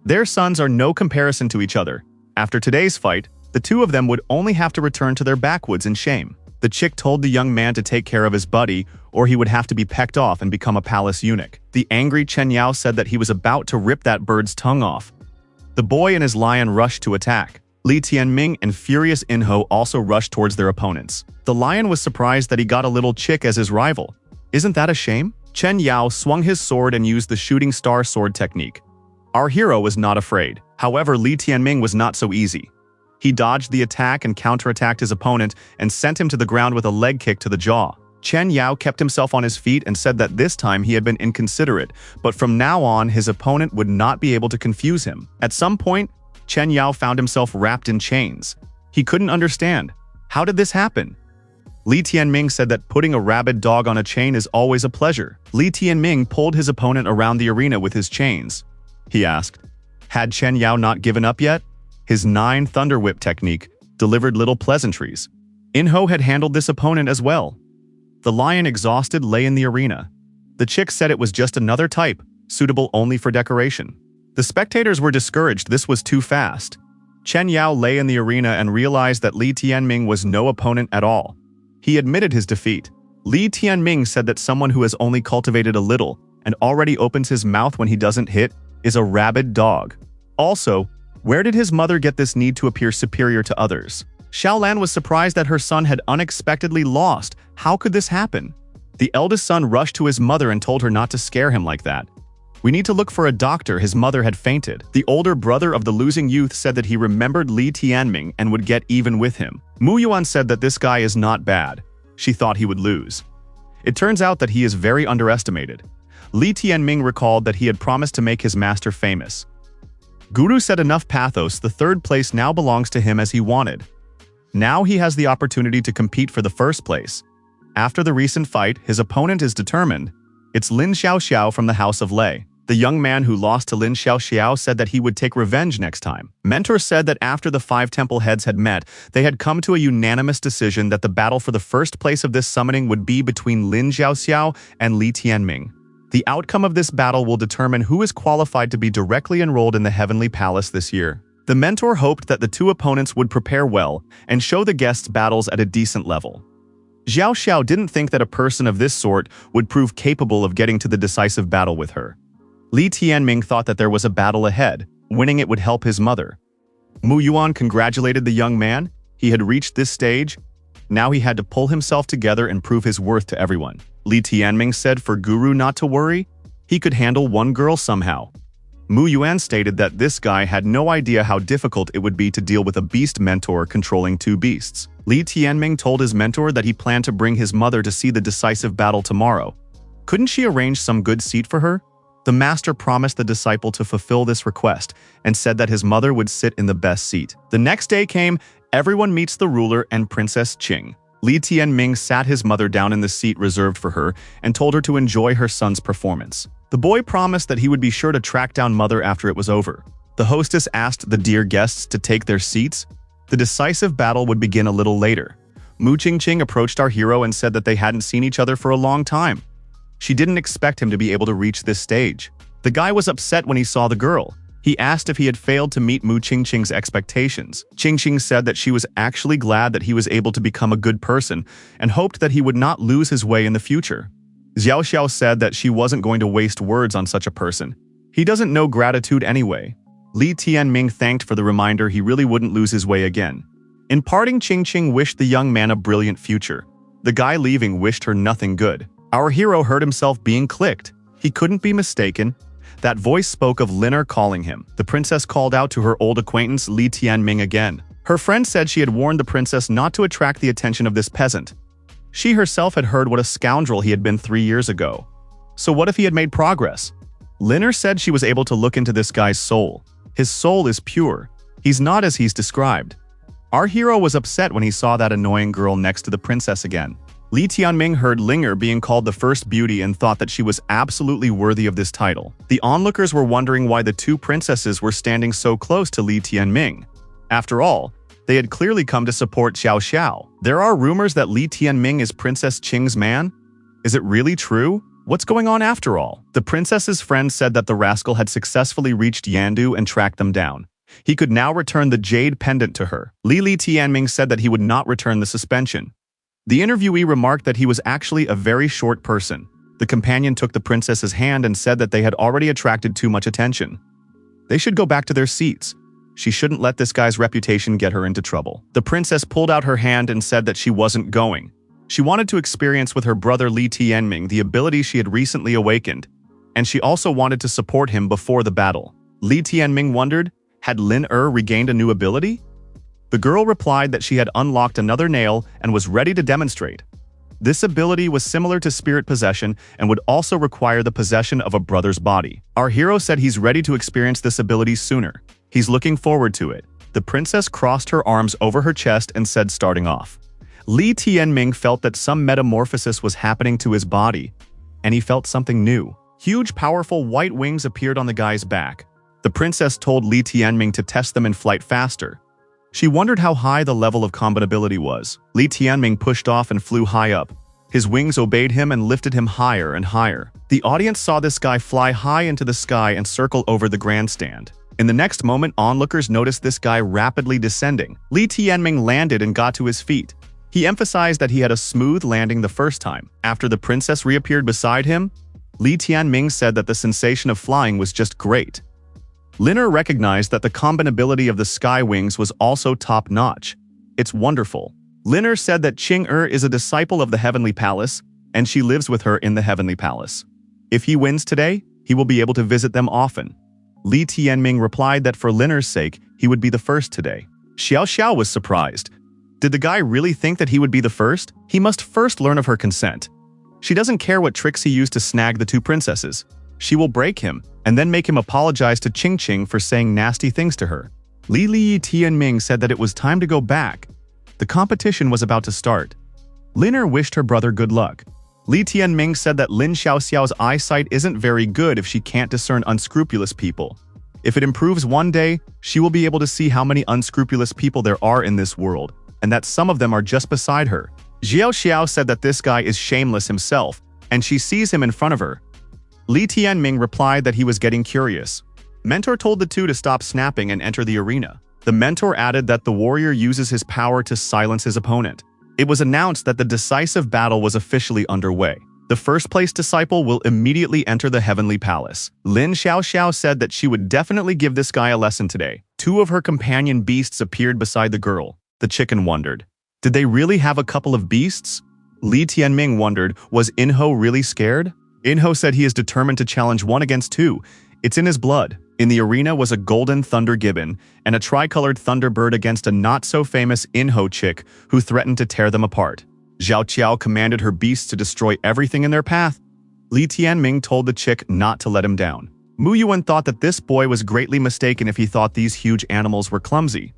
Their sons are no comparison to each other. After today's fight, the two of them would only have to return to their backwoods in shame. The chick told the young man to take care of his buddy, or he would have to be pecked off and become a palace eunuch. The angry Chen Yao said that he was about to rip that bird's tongue off. The boy and his lion rushed to attack. Li Tianming and furious Enho also rushed towards their opponents. The lion was surprised that he got a little chick as his rival. Isn't that a shame? Chen Yao swung his sword and used the shooting star sword technique. Our hero was not afraid. However, Li Tianming was not so easy. He dodged the attack and counterattacked his opponent and sent him to the ground with a leg kick to the jaw. Chen Yao kept himself on his feet and said that this time he had been inconsiderate, but from now on his opponent would not be able to confuse him. At some point, Chen Yao found himself wrapped in chains. He couldn't understand. How did this happen? Li Tianming said that putting a rabid dog on a chain is always a pleasure. Li Tianming pulled his opponent around the arena with his chains. He asked, had Chen Yao not given up yet? His 9 Thunder Whip technique delivered little pleasantries. Enho had handled this opponent as well. The lion, exhausted, lay in the arena. The chick said it was just another type, suitable only for decoration. The spectators were discouraged. This was too fast. Chen Yao lay in the arena and realized that Li Tianming was no opponent at all. He admitted his defeat. Li Tianming said that someone who has only cultivated a little and already opens his mouth when he doesn't hit is a rabid dog. Also, where did his mother get this need to appear superior to others? Xiaolan was surprised that her son had unexpectedly lost. How could this happen? The eldest son rushed to his mother and told her not to scare him like that. We need to look for a doctor. His mother had fainted. The older brother of the losing youth said that he remembered Li Tianming and would get even with him. Mu Yuan said that this guy is not bad. She thought he would lose. It turns out that he is very underestimated. Li Tianming recalled that he had promised to make his master famous. Guru said enough pathos. The third place now belongs to him as he wanted. Now he has the opportunity to compete for the first place. After the recent fight, his opponent is determined. It's Lin Xiaoxiao from the House of Lei. The young man who lost to Lin Xiaoxiao said that he would take revenge next time. Mentor said that after the 5 temple heads had met, they had come to a unanimous decision that the battle for the first place of this summoning would be between Lin Xiaoxiao and Li Tianming. The outcome of this battle will determine who is qualified to be directly enrolled in the Heavenly Palace this year. The mentor hoped that the 2 opponents would prepare well and show the guests battles at a decent level. Xiao Xiao didn't think that a person of this sort would prove capable of getting to the decisive battle with her. Li Tianming thought that there was a battle ahead. Winning it would help his mother. Mu Yuan congratulated the young man. He had reached this stage. Now he had to pull himself together and prove his worth to everyone. Li Tianming said for Guru not to worry. He could handle one girl somehow. Mu Yuan stated that this guy had no idea how difficult it would be to deal with a beast mentor controlling 2 beasts. Li Tianming told his mentor that he planned to bring his mother to see the decisive battle tomorrow. Couldn't she arrange some good seat for her? The master promised the disciple to fulfill this request and said that his mother would sit in the best seat. The next day came. Everyone meets the ruler and Princess Qing. Li Tianming sat his mother down in the seat reserved for her and told her to enjoy her son's performance. The boy promised that he would be sure to track down mother after it was over. The hostess asked the dear guests to take their seats. The decisive battle would begin a little later. Mu Qingqing approached our hero and said that they hadn't seen each other for a long time. She didn't expect him to be able to reach this stage. The guy was upset when he saw the girl. He asked if he had failed to meet Mu Qingqing's expectations. Qingqing said that she was actually glad that he was able to become a good person and hoped that he would not lose his way in the future. Xiao Xiao said that she wasn't going to waste words on such a person. He doesn't know gratitude anyway. Li Tianming thanked for the reminder he really wouldn't lose his way again. In parting, Qing wished the young man a brilliant future. The guy leaving wished her nothing good. Our hero heard himself being clicked. He couldn't be mistaken. That voice spoke of Liner calling him. The princess called out to her old acquaintance Li Tianming again. Her friend said she had warned the princess not to attract the attention of this peasant. She herself had heard what a scoundrel he had been 3 years ago. So what if he had made progress? Liner said she was able to look into this guy's soul. His soul is pure. He's not as he's described. Our hero was upset when he saw that annoying girl next to the princess again. Li Tianming heard Linger being called the first beauty and thought that she was absolutely worthy of this title. The onlookers were wondering why the two princesses were standing so close to Li Tianming. After all, they had clearly come to support Xiao Xiao. There are rumors that Li Tianming is Princess Qing's man? Is it really true? What's going on after all? The princess's friend said that the rascal had successfully reached Yandu and tracked them down. He could now return the jade pendant to her. Li Tianming said that he would not return the suspension. The interviewee remarked that he was actually a very short person. The companion took the princess's hand and said that they had already attracted too much attention. They should go back to their seats. She shouldn't let this guy's reputation get her into trouble. The princess pulled out her hand and said that she wasn't going. She wanted to experience with her brother Li Tianming the ability she had recently awakened, and she also wanted to support him before the battle. Li Tianming wondered, had Lin regained a new ability? The girl replied that she had unlocked another nail and was ready to demonstrate. This ability was similar to spirit possession and would also require the possession of a brother's body. Our hero said he's ready to experience this ability sooner. He's looking forward to it. The princess crossed her arms over her chest and said, starting off. Li Tianming felt that some metamorphosis was happening to his body, and he felt something new. Huge, powerful white wings appeared on the guy's back. The princess told Li Tianming to test them in flight faster. She wondered how high the level of combinability was. Li Tianming pushed off and flew high up. His wings obeyed him and lifted him higher and higher. The audience saw this guy fly high into the sky and circle over the grandstand. In the next moment, onlookers noticed this guy rapidly descending. Li Tianming landed and got to his feet. He emphasized that he had a smooth landing the first time. After the princess reappeared beside him, Li Tianming said that the sensation of flying was just great. Liner recognized that the combinability of the sky wings was also top-notch. It's wonderful. Liner said that Qing is a disciple of the Heavenly Palace, and she lives with her in the Heavenly Palace. If he wins today, he will be able to visit them often. Li Tianming replied that for Liner's sake, he would be the first today. Xiao Xiao was surprised. Did the guy really think that he would be the first? He must first learn of her consent. She doesn't care what tricks he used to snag the two princesses. She will break him, and then make him apologize to Qing for saying nasty things to her. Li Tianming said that it was time to go back. The competition was about to start. Liner wished her brother good luck. Li Tianming said that Lin Xiaoxiao's eyesight isn't very good if she can't discern unscrupulous people. If it improves one day, she will be able to see how many unscrupulous people there are in this world, and that some of them are just beside her. Xiao Xiao said that this guy is shameless himself, and she sees him in front of her. Li Tianming replied that he was getting curious. Mentor told the two to stop snapping and enter the arena. The mentor added that the warrior uses his power to silence his opponent. It was announced that the decisive battle was officially underway. The first-place disciple will immediately enter the Heavenly Palace. Lin Xiaoxiao said that she would definitely give this guy a lesson today. Two of her companion beasts appeared beside the girl. The chicken wondered, did they really have a couple of beasts? Li Tianming wondered, was Enro really scared? Enro said he is determined to challenge 1 against 2. It's in his blood. In the arena was a golden thunder gibbon and a tricolored thunderbird against a not-so-famous Enro chick who threatened to tear them apart. Zhao Qiao commanded her beasts to destroy everything in their path. Li Tianming told the chick not to let him down. Mu Yuan thought that this boy was greatly mistaken if he thought these huge animals were clumsy.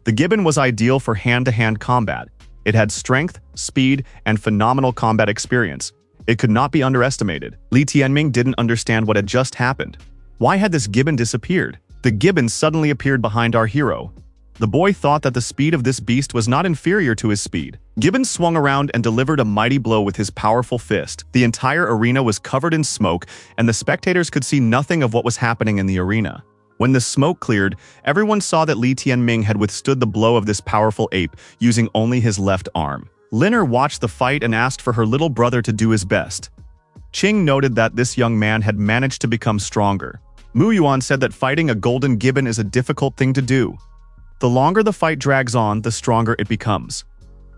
The gibbon was ideal for hand-to-hand combat. It had strength, speed, and phenomenal combat experience. It could not be underestimated. Li Tianming didn't understand what had just happened. Why had this gibbon disappeared? The gibbon suddenly appeared behind our hero. The boy thought that the speed of this beast was not inferior to his speed. Gibbon swung around and delivered a mighty blow with his powerful fist. The entire arena was covered in smoke, and the spectators could see nothing of what was happening in the arena. When the smoke cleared, everyone saw that Li Tianming had withstood the blow of this powerful ape using only his left arm. Liner watched the fight and asked for her little brother to do his best. Qing noted that this young man had managed to become stronger. Mu Yuan said that fighting a golden gibbon is a difficult thing to do. The longer the fight drags on, the stronger it becomes.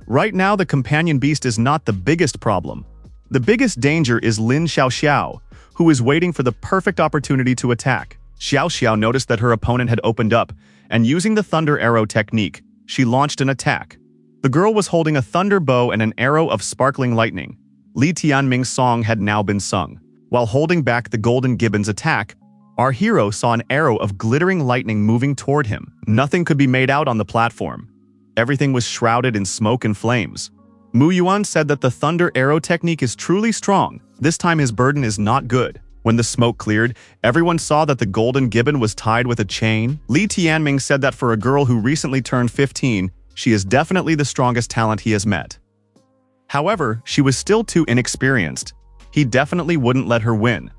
Right now, the companion beast is not the biggest problem. The biggest danger is Lin Xiaoxiao, who is waiting for the perfect opportunity to attack. Xiaoxiao noticed that her opponent had opened up, and using the thunder arrow technique, she launched an attack. The girl was holding a thunder bow and an arrow of sparkling lightning. Li Tianming's song had now been sung. While holding back the golden gibbon's attack, our hero saw an arrow of glittering lightning moving toward him. Nothing could be made out on the platform. Everything was shrouded in smoke and flames. Mu Yuan said that the thunder arrow technique is truly strong. This time his burden is not good. When the smoke cleared, everyone saw that the golden gibbon was tied with a chain. Li Tianming said that for a girl who recently turned 15, she is definitely the strongest talent he has met. However, she was still too inexperienced. He definitely wouldn't let her win.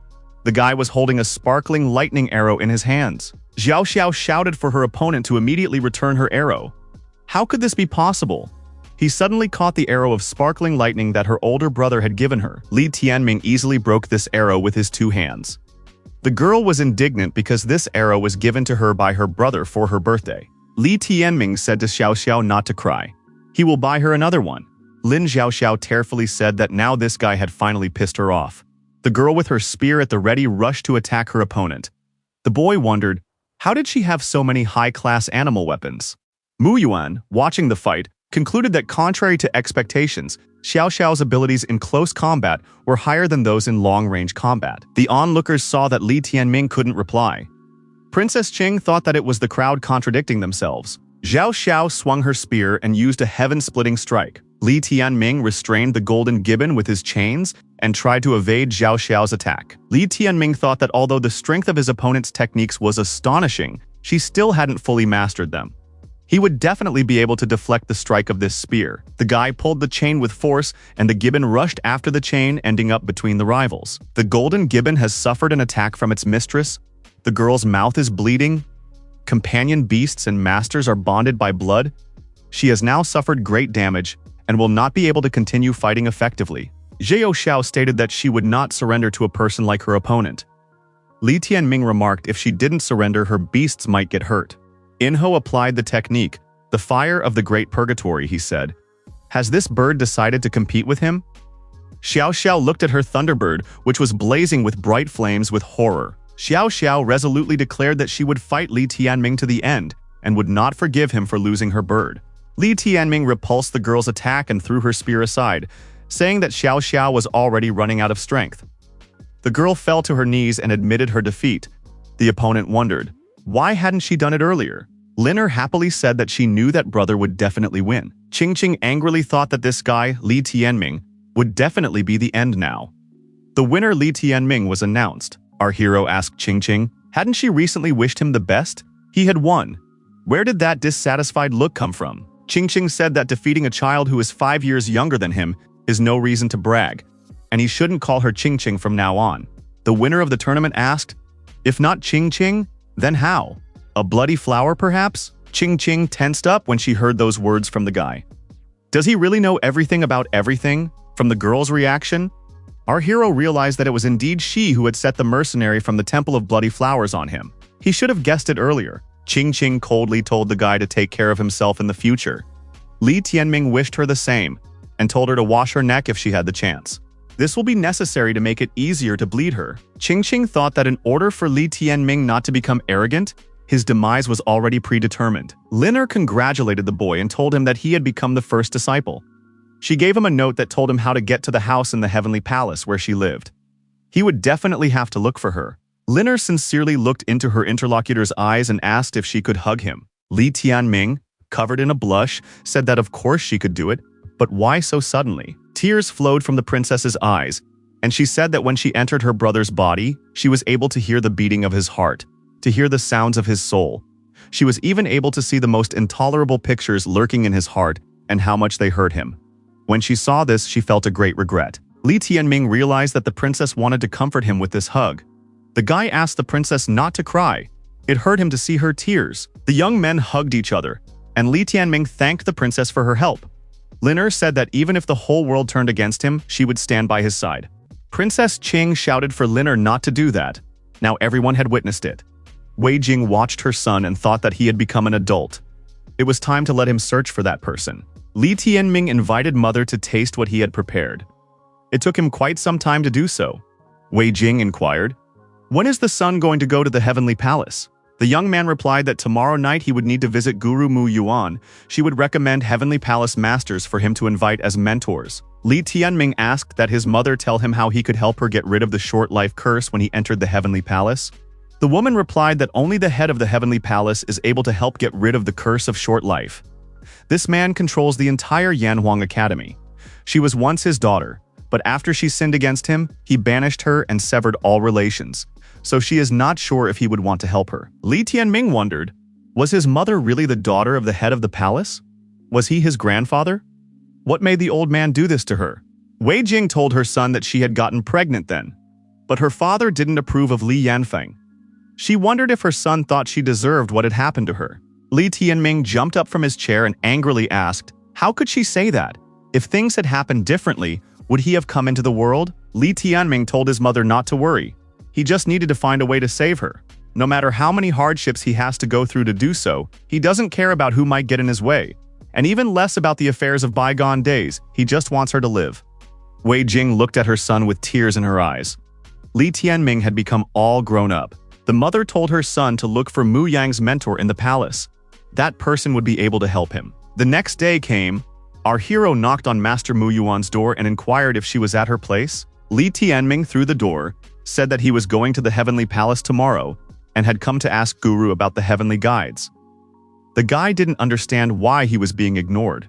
The guy was holding a sparkling lightning arrow in his hands. Xiaoxiao shouted for her opponent to immediately return her arrow. How could this be possible? He suddenly caught the arrow of sparkling lightning that her older brother had given her. Li Tianming easily broke this arrow with his 2 hands. The girl was indignant because this arrow was given to her by her brother for her birthday. Li Tianming said to Xiaoxiao not to cry. He will buy her another one. Lin Xiaoxiao tearfully said that now this guy had finally pissed her off. The girl with her spear at the ready rushed to attack her opponent. The boy wondered, how did she have so many high-class animal weapons? Mu Yuan, watching the fight, concluded that contrary to expectations, Xiaoxiao's abilities in close combat were higher than those in long-range combat. The onlookers saw that Li Tianming couldn't reply. Princess Qing thought that it was the crowd contradicting themselves. Xiaoxiao swung her spear and used a heaven-splitting strike. Li Tianming restrained the golden gibbon with his chains and tried to evade Xiaoxiao's attack. Li Tianming thought that although the strength of his opponent's techniques was astonishing, she still hadn't fully mastered them. He would definitely be able to deflect the strike of this spear. The guy pulled the chain with force, and the gibbon rushed after the chain, ending up between the rivals. The golden gibbon has suffered an attack from its mistress. The girl's mouth is bleeding. Companion beasts and masters are bonded by blood. She has now suffered great damage and will not be able to continue fighting effectively. Xiaoxiao stated that she would not surrender to a person like her opponent. Li Tianming remarked if she didn't surrender, her beasts might get hurt. Enro applied the technique, the fire of the great purgatory, he said. Has this bird decided to compete with him? Xiaoxiao looked at her thunderbird, which was blazing with bright flames, with horror. Xiaoxiao resolutely declared that she would fight Li Tianming to the end and would not forgive him for losing her bird. Li Tianming repulsed the girl's attack and threw her spear aside, saying that Xiaoxiao was already running out of strength. The girl fell to her knees and admitted her defeat. The opponent wondered, why hadn't she done it earlier? Liner happily said that she knew that brother would definitely win. Qingqing angrily thought that this guy, Li Tianming, would definitely be the end now. The winner, Li Tianming, was announced. Our hero asked Qingqing, hadn't she recently wished him the best? He had won. Where did that dissatisfied look come from? Qingqing said that defeating a child who is 5 years younger than him is no reason to brag, and he shouldn't call her Qingqing from now on. The winner of the tournament asked, if not Qingqing, then how? A bloody flower, perhaps? Qingqing tensed up when she heard those words from the guy. Does he really know everything about everything? From the girl's reaction, our hero realized that it was indeed she who had set the mercenary from the Temple of Bloody Flowers on him. He should have guessed it earlier. Qingqing coldly told the guy to take care of himself in the future. Li Tianming wished her the same and told her to wash her neck if she had the chance. This will be necessary to make it easier to bleed her. Qingqing thought that in order for Li Tianming not to become arrogant, his demise was already predetermined. Liner congratulated the boy and told him that he had become the first disciple. She gave him a note that told him how to get to the house in the heavenly palace where she lived. He would definitely have to look for her. Liner sincerely looked into her interlocutor's eyes and asked if she could hug him. Li Tianming, covered in a blush, said that of course she could do it, but why so suddenly? Tears flowed from the princess's eyes, and she said that when she entered her brother's body, she was able to hear the beating of his heart, to hear the sounds of his soul. She was even able to see the most intolerable pictures lurking in his heart and how much they hurt him. When she saw this, she felt a great regret. Li Tianming realized that the princess wanted to comfort him with this hug. The guy asked the princess not to cry. It hurt him to see her tears. The young men hugged each other, and Li Tianming thanked the princess for her help. Liner said that even if the whole world turned against him, she would stand by his side. Princess Qing shouted for Liner not to do that. Now everyone had witnessed it. Wei Jing watched her son and thought that he had become an adult. It was time to let him search for that person. Li Tianming invited Mother to taste what he had prepared. It took him quite some time to do so. Wei Jing inquired, "When is the son going to go to the Heavenly Palace?" The young man replied that tomorrow night he would need to visit Guru Mu Yuan. She would recommend Heavenly Palace masters for him to invite as mentors. Li Tianming asked that his mother tell him how he could help her get rid of the short life curse when he entered the Heavenly Palace. The woman replied that only the head of the Heavenly Palace is able to help get rid of the curse of short life. This man controls the entire Yanhuang Academy. She was once his daughter, but after she sinned against him, he banished her and severed all relations. So she is not sure if he would want to help her. Li Tianming wondered, was his mother really the daughter of the head of the palace? Was he his grandfather? What made the old man do this to her? Wei Jing told her son that she had gotten pregnant then, but her father didn't approve of Li Yanfeng. She wondered if her son thought she deserved what had happened to her. Li Tianming jumped up from his chair and angrily asked, how could she say that? If things had happened differently, would he have come into the world? Li Tianming told his mother not to worry. He just needed to find a way to save her. No matter how many hardships he has to go through to do so, he doesn't care about who might get in his way, and even less about the affairs of bygone days. He just wants her to live. Wei Jing looked at her son with tears in her eyes. Li Tianming had become all grown up. The mother told her son to look for Mu Yang's mentor in the palace. That person would be able to help him. The next day came. Our hero knocked on Master Mu Yuan's door and inquired if she was at her place. Li Tianming, through the door, said that he was going to the Heavenly Palace tomorrow and had come to ask Guru about the heavenly guides. The guy didn't understand why he was being ignored,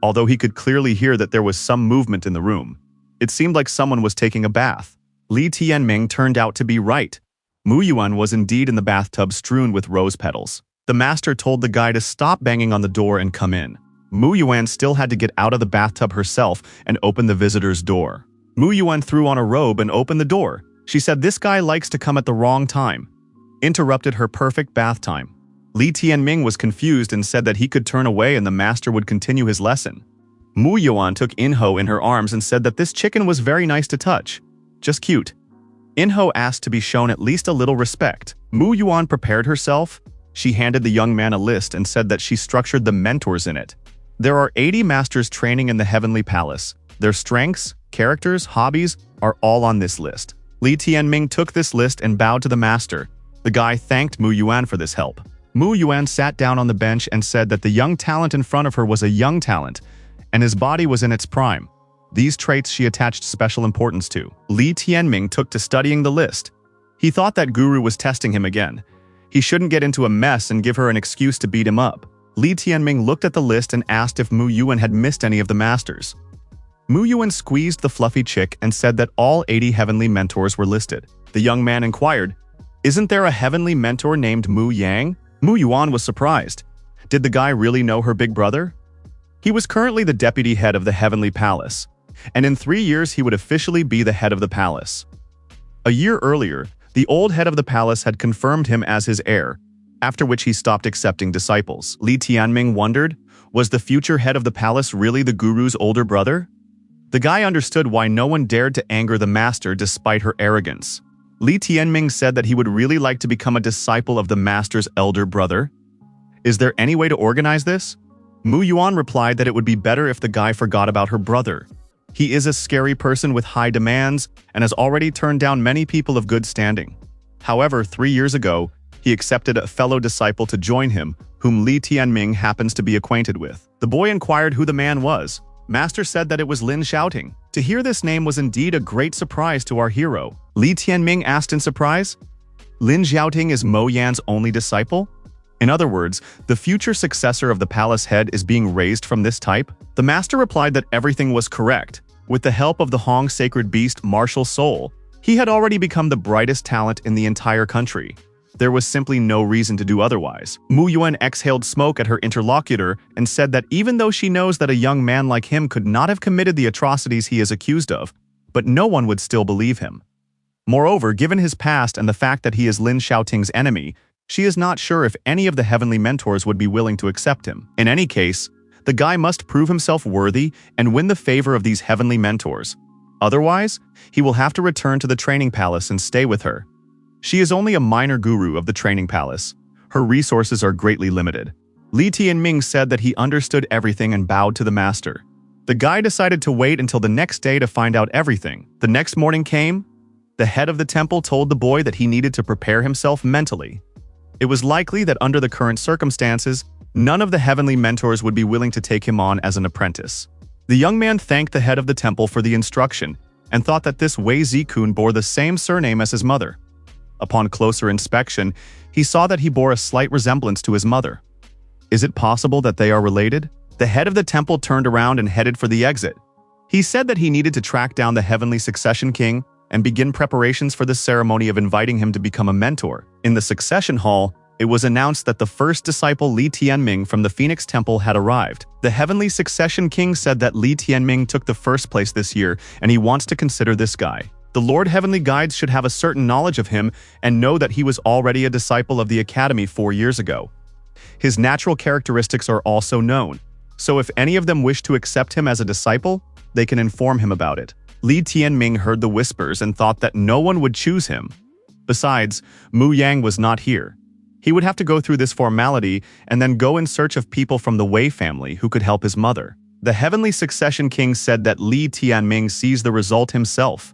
although he could clearly hear that there was some movement in the room. It seemed like someone was taking a bath. Li Tianming turned out to be right. Mu Yuan was indeed in the bathtub strewn with rose petals. The master told the guy to stop banging on the door and come in. Mu Yuan still had to get out of the bathtub herself and open the visitor's door. Mu Yuan threw on a robe and opened the door. She said this guy likes to come at the wrong time. Interrupted her perfect bath time. Li Tianming was confused and said that he could turn away and the master would continue his lesson. Mu Yuan took Inho in her arms and said that this chicken was very nice to touch. Just cute. Inho asked to be shown at least a little respect. Mu Yuan prepared herself. She handed the young man a list and said that she structured the mentors in it. There are 80 masters training in the Heavenly Palace. Their strengths, characters, hobbies are all on this list. Li Tianming took this list and bowed to the master. The guy thanked Mu Yuan for this help. Mu Yuan sat down on the bench and said that the young talent in front of her was a young talent, and his body was in its prime. These traits she attached special importance to. Li Tianming took to studying the list. He thought that Guru was testing him again. He shouldn't get into a mess and give her an excuse to beat him up. Li Tianming looked at the list and asked if Mu Yuan had missed any of the masters. Mu Yuan squeezed the fluffy chick and said that all 80 heavenly mentors were listed. The young man inquired, "Isn't there a heavenly mentor named Mu Yang?" Mu Yuan was surprised. Did the guy really know her big brother? He was currently the deputy head of the Heavenly Palace, and in 3 years he would officially be the head of the palace. A year earlier, the old head of the palace had confirmed him as his heir, after which he stopped accepting disciples. Li Tianming wondered, was the future head of the palace really the guru's older brother? The guy understood why no one dared to anger the master despite her arrogance. Li Tianming said that he would really like to become a disciple of the master's elder brother. Is there any way to organize this? Mu Yuan replied that it would be better if the guy forgot about her brother. He is a scary person with high demands and has already turned down many people of good standing. However, 3 years ago, he accepted a fellow disciple to join him, whom Li Tianming happens to be acquainted with. The boy inquired who the man was. Master said that it was Lin Xiaoting. To hear this name was indeed a great surprise to our hero. Li Tianming asked in surprise, "Lin Xiaoting is Mo Yan's only disciple?" In other words, the future successor of the palace head is being raised from this type? The master replied that everything was correct. With the help of the Hong sacred beast Martial Soul, he had already become the brightest talent in the entire country. There was simply no reason to do otherwise. Mu Yuan exhaled smoke at her interlocutor and said that even though she knows that a young man like him could not have committed the atrocities he is accused of, but no one would still believe him. Moreover, given his past and the fact that he is Lin Xiaoting's enemy, she is not sure if any of the heavenly mentors would be willing to accept him. In any case, the guy must prove himself worthy and win the favor of these heavenly mentors. Otherwise, he will have to return to the training palace and stay with her. She is only a minor guru of the training palace. Her resources are greatly limited. Li Tianming said that he understood everything and bowed to the master. The guy decided to wait until the next day to find out everything. The next morning came. The head of the temple told the boy that he needed to prepare himself mentally. It was likely that under the current circumstances, none of the heavenly mentors would be willing to take him on as an apprentice. The young man thanked the head of the temple for the instruction and thought that this Wei Zikun bore the same surname as his mother. Upon closer inspection, he saw that he bore a slight resemblance to his mother. Is it possible that they are related? The head of the temple turned around and headed for the exit. He said that he needed to track down the heavenly succession king and begin preparations for the ceremony of inviting him to become a mentor. In the succession hall, it was announced that the first disciple Li Tianming from the Phoenix Temple had arrived. The heavenly succession king said that Li Tianming took the first place this year and he wants to consider this guy. The Lord Heavenly Guides should have a certain knowledge of him and know that he was already a disciple of the academy 4 years ago. His natural characteristics are also known, so if any of them wish to accept him as a disciple, they can inform him about it. Li Tianming heard the whispers and thought that no one would choose him. Besides, Mu Yang was not here. He would have to go through this formality and then go in search of people from the Wei family who could help his mother. The heavenly succession king said that Li Tianming sees the result himself.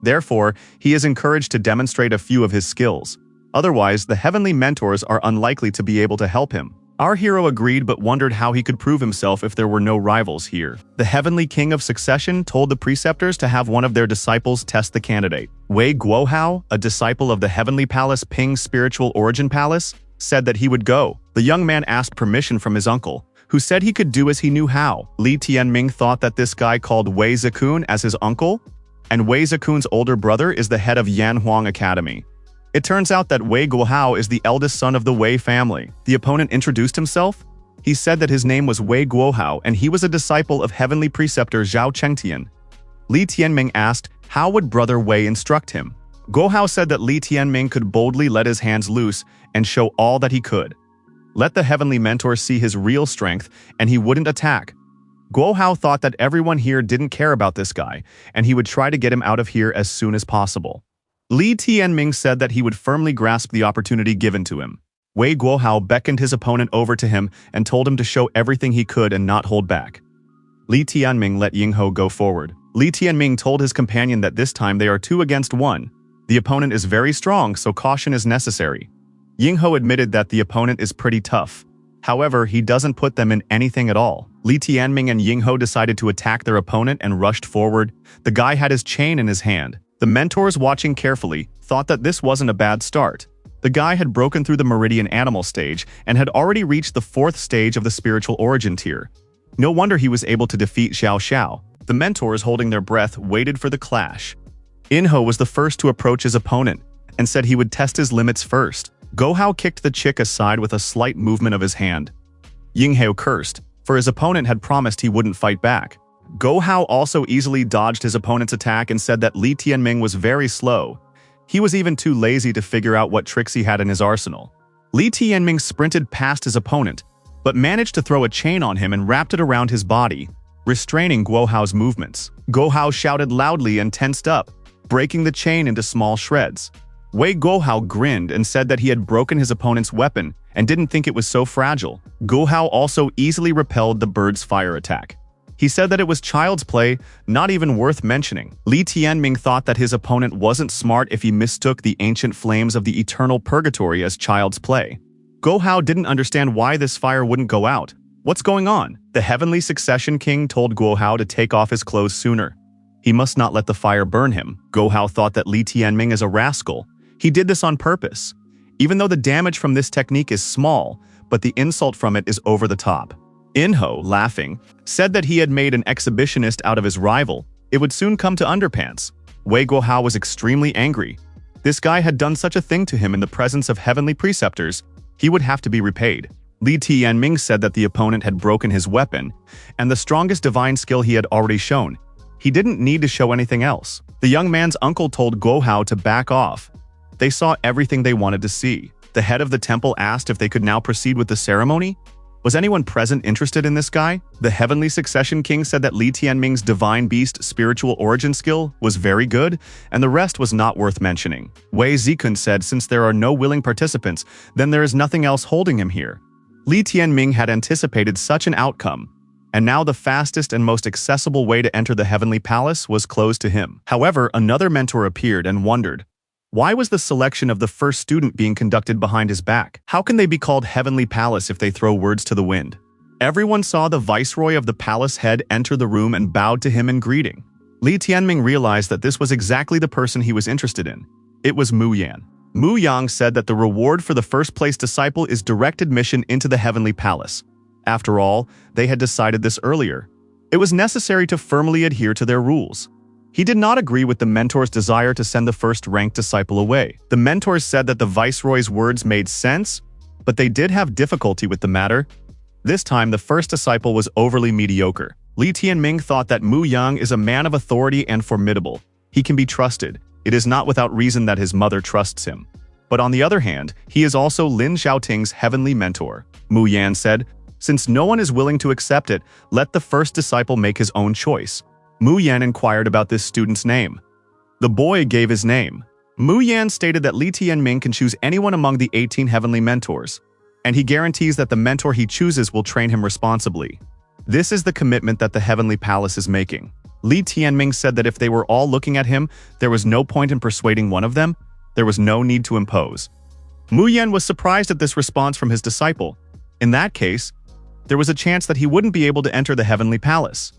Therefore, he is encouraged to demonstrate a few of his skills. Otherwise, the heavenly mentors are unlikely to be able to help him. Our hero agreed but wondered how he could prove himself if there were no rivals here. The heavenly king of succession told the preceptors to have one of their disciples test the candidate. Wei Guohao, a disciple of the heavenly palace Ping Spiritual Origin Palace, said that he would go. The young man asked permission from his uncle, who said he could do as he knew how. Li Tianming thought that this guy called Wei Zikun as his uncle, and Wei Zikun's older brother is the head of Yanhuang Academy. It turns out that Wei Guohao is the eldest son of the Wei family. The opponent introduced himself. He said that his name was Wei Guohao and he was a disciple of heavenly preceptor Zhao Chengtian. Li Tianming asked, how would brother Wei instruct him? Guohao said that Li Tianming could boldly let his hands loose and show all that he could. Let the heavenly mentor see his real strength and he wouldn't attack. Guohao thought that everyone here didn't care about this guy and he would try to get him out of here as soon as possible. Li Tianming said that he would firmly grasp the opportunity given to him. Wei Guohao beckoned his opponent over to him and told him to show everything he could and not hold back. Li Tianming let Yingho go forward. Li Tianming told his companion that this time they are 2 against 1. The opponent is very strong, so caution is necessary. Yingho admitted that the opponent is pretty tough. However, he doesn't put them in anything at all. Li Tianming and Yingho decided to attack their opponent and rushed forward. The guy had his chain in his hand. The mentors, watching carefully, thought that this wasn't a bad start. The guy had broken through the meridian animal stage and had already reached the 4th stage of the spiritual origin tier. No wonder he was able to defeat Xiao Xiao. The mentors, holding their breath, waited for the clash. Inho was the first to approach his opponent and said he would test his limits first. Guohao kicked the chick aside with a slight movement of his hand. Yinghao cursed, for his opponent had promised he wouldn't fight back. Guohao also easily dodged his opponent's attack and said that Li Tianming was very slow. He was even too lazy to figure out what tricks he had in his arsenal. Li Tianming sprinted past his opponent, but managed to throw a chain on him and wrapped it around his body, restraining Guohao's movements. Guohao shouted loudly and tensed up, breaking the chain into small shreds. Wei Guohao grinned and said that he had broken his opponent's weapon and didn't think it was so fragile. Guohao also easily repelled the bird's fire attack. He said that it was child's play, not even worth mentioning. Li Tianming thought that his opponent wasn't smart if he mistook the ancient flames of the eternal purgatory as child's play. Guohao didn't understand why this fire wouldn't go out. What's going on? The heavenly succession king told Guohao to take off his clothes sooner. He must not let the fire burn him. Guohao thought that Li Tianming is a rascal. He did this on purpose. Even though the damage from this technique is small, but the insult from it is over the top. Inho, laughing, said that he had made an exhibitionist out of his rival. It would soon come to underpants. Wei Guohao was extremely angry. This guy had done such a thing to him in the presence of heavenly preceptors. He would have to be repaid. Li Tianming said that the opponent had broken his weapon and the strongest divine skill he had already shown. He didn't need to show anything else. The young man's uncle told Guohao to back off. They saw everything they wanted to see. The head of the temple asked if they could now proceed with the ceremony. Was anyone present interested in this guy? The heavenly succession king said that Li Tianming's divine beast spiritual origin skill was very good, and the rest was not worth mentioning. Wei Zikun said since there are no willing participants, then there is nothing else holding him here. Li Tianming had anticipated such an outcome, and now the fastest and most accessible way to enter the Heavenly Palace was closed to him. However, another mentor appeared and wondered, why was the selection of the first student being conducted behind his back? How can they be called Heavenly Palace if they throw words to the wind? Everyone saw the viceroy of the palace head enter the room and bowed to him in greeting. Li Tianming realized that this was exactly the person he was interested in. It was Mu Yan. Mu Yang said that the reward for the first-place disciple is direct admission into the Heavenly Palace. After all, they had decided this earlier. It was necessary to firmly adhere to their rules. He did not agree with the mentor's desire to send the first-ranked disciple away. The mentors said that the viceroy's words made sense, but they did have difficulty with the matter. This time, the first disciple was overly mediocre. Li Tianming thought that Mu Yang is a man of authority and formidable. He can be trusted. It is not without reason that his mother trusts him. But on the other hand, he is also Lin Xiaoting's heavenly mentor. Mu Yan said, since no one is willing to accept it, let the first disciple make his own choice. Mu Yan inquired about this student's name. The boy gave his name. Mu Yan stated that Li Tianming can choose anyone among the 18 heavenly mentors, and he guarantees that the mentor he chooses will train him responsibly. This is the commitment that the Heavenly Palace is making. Li Tianming said that if they were all looking at him, there was no point in persuading one of them. There was no need to impose. Mu Yan was surprised at this response from his disciple. In that case, there was a chance that he wouldn't be able to enter the Heavenly Palace.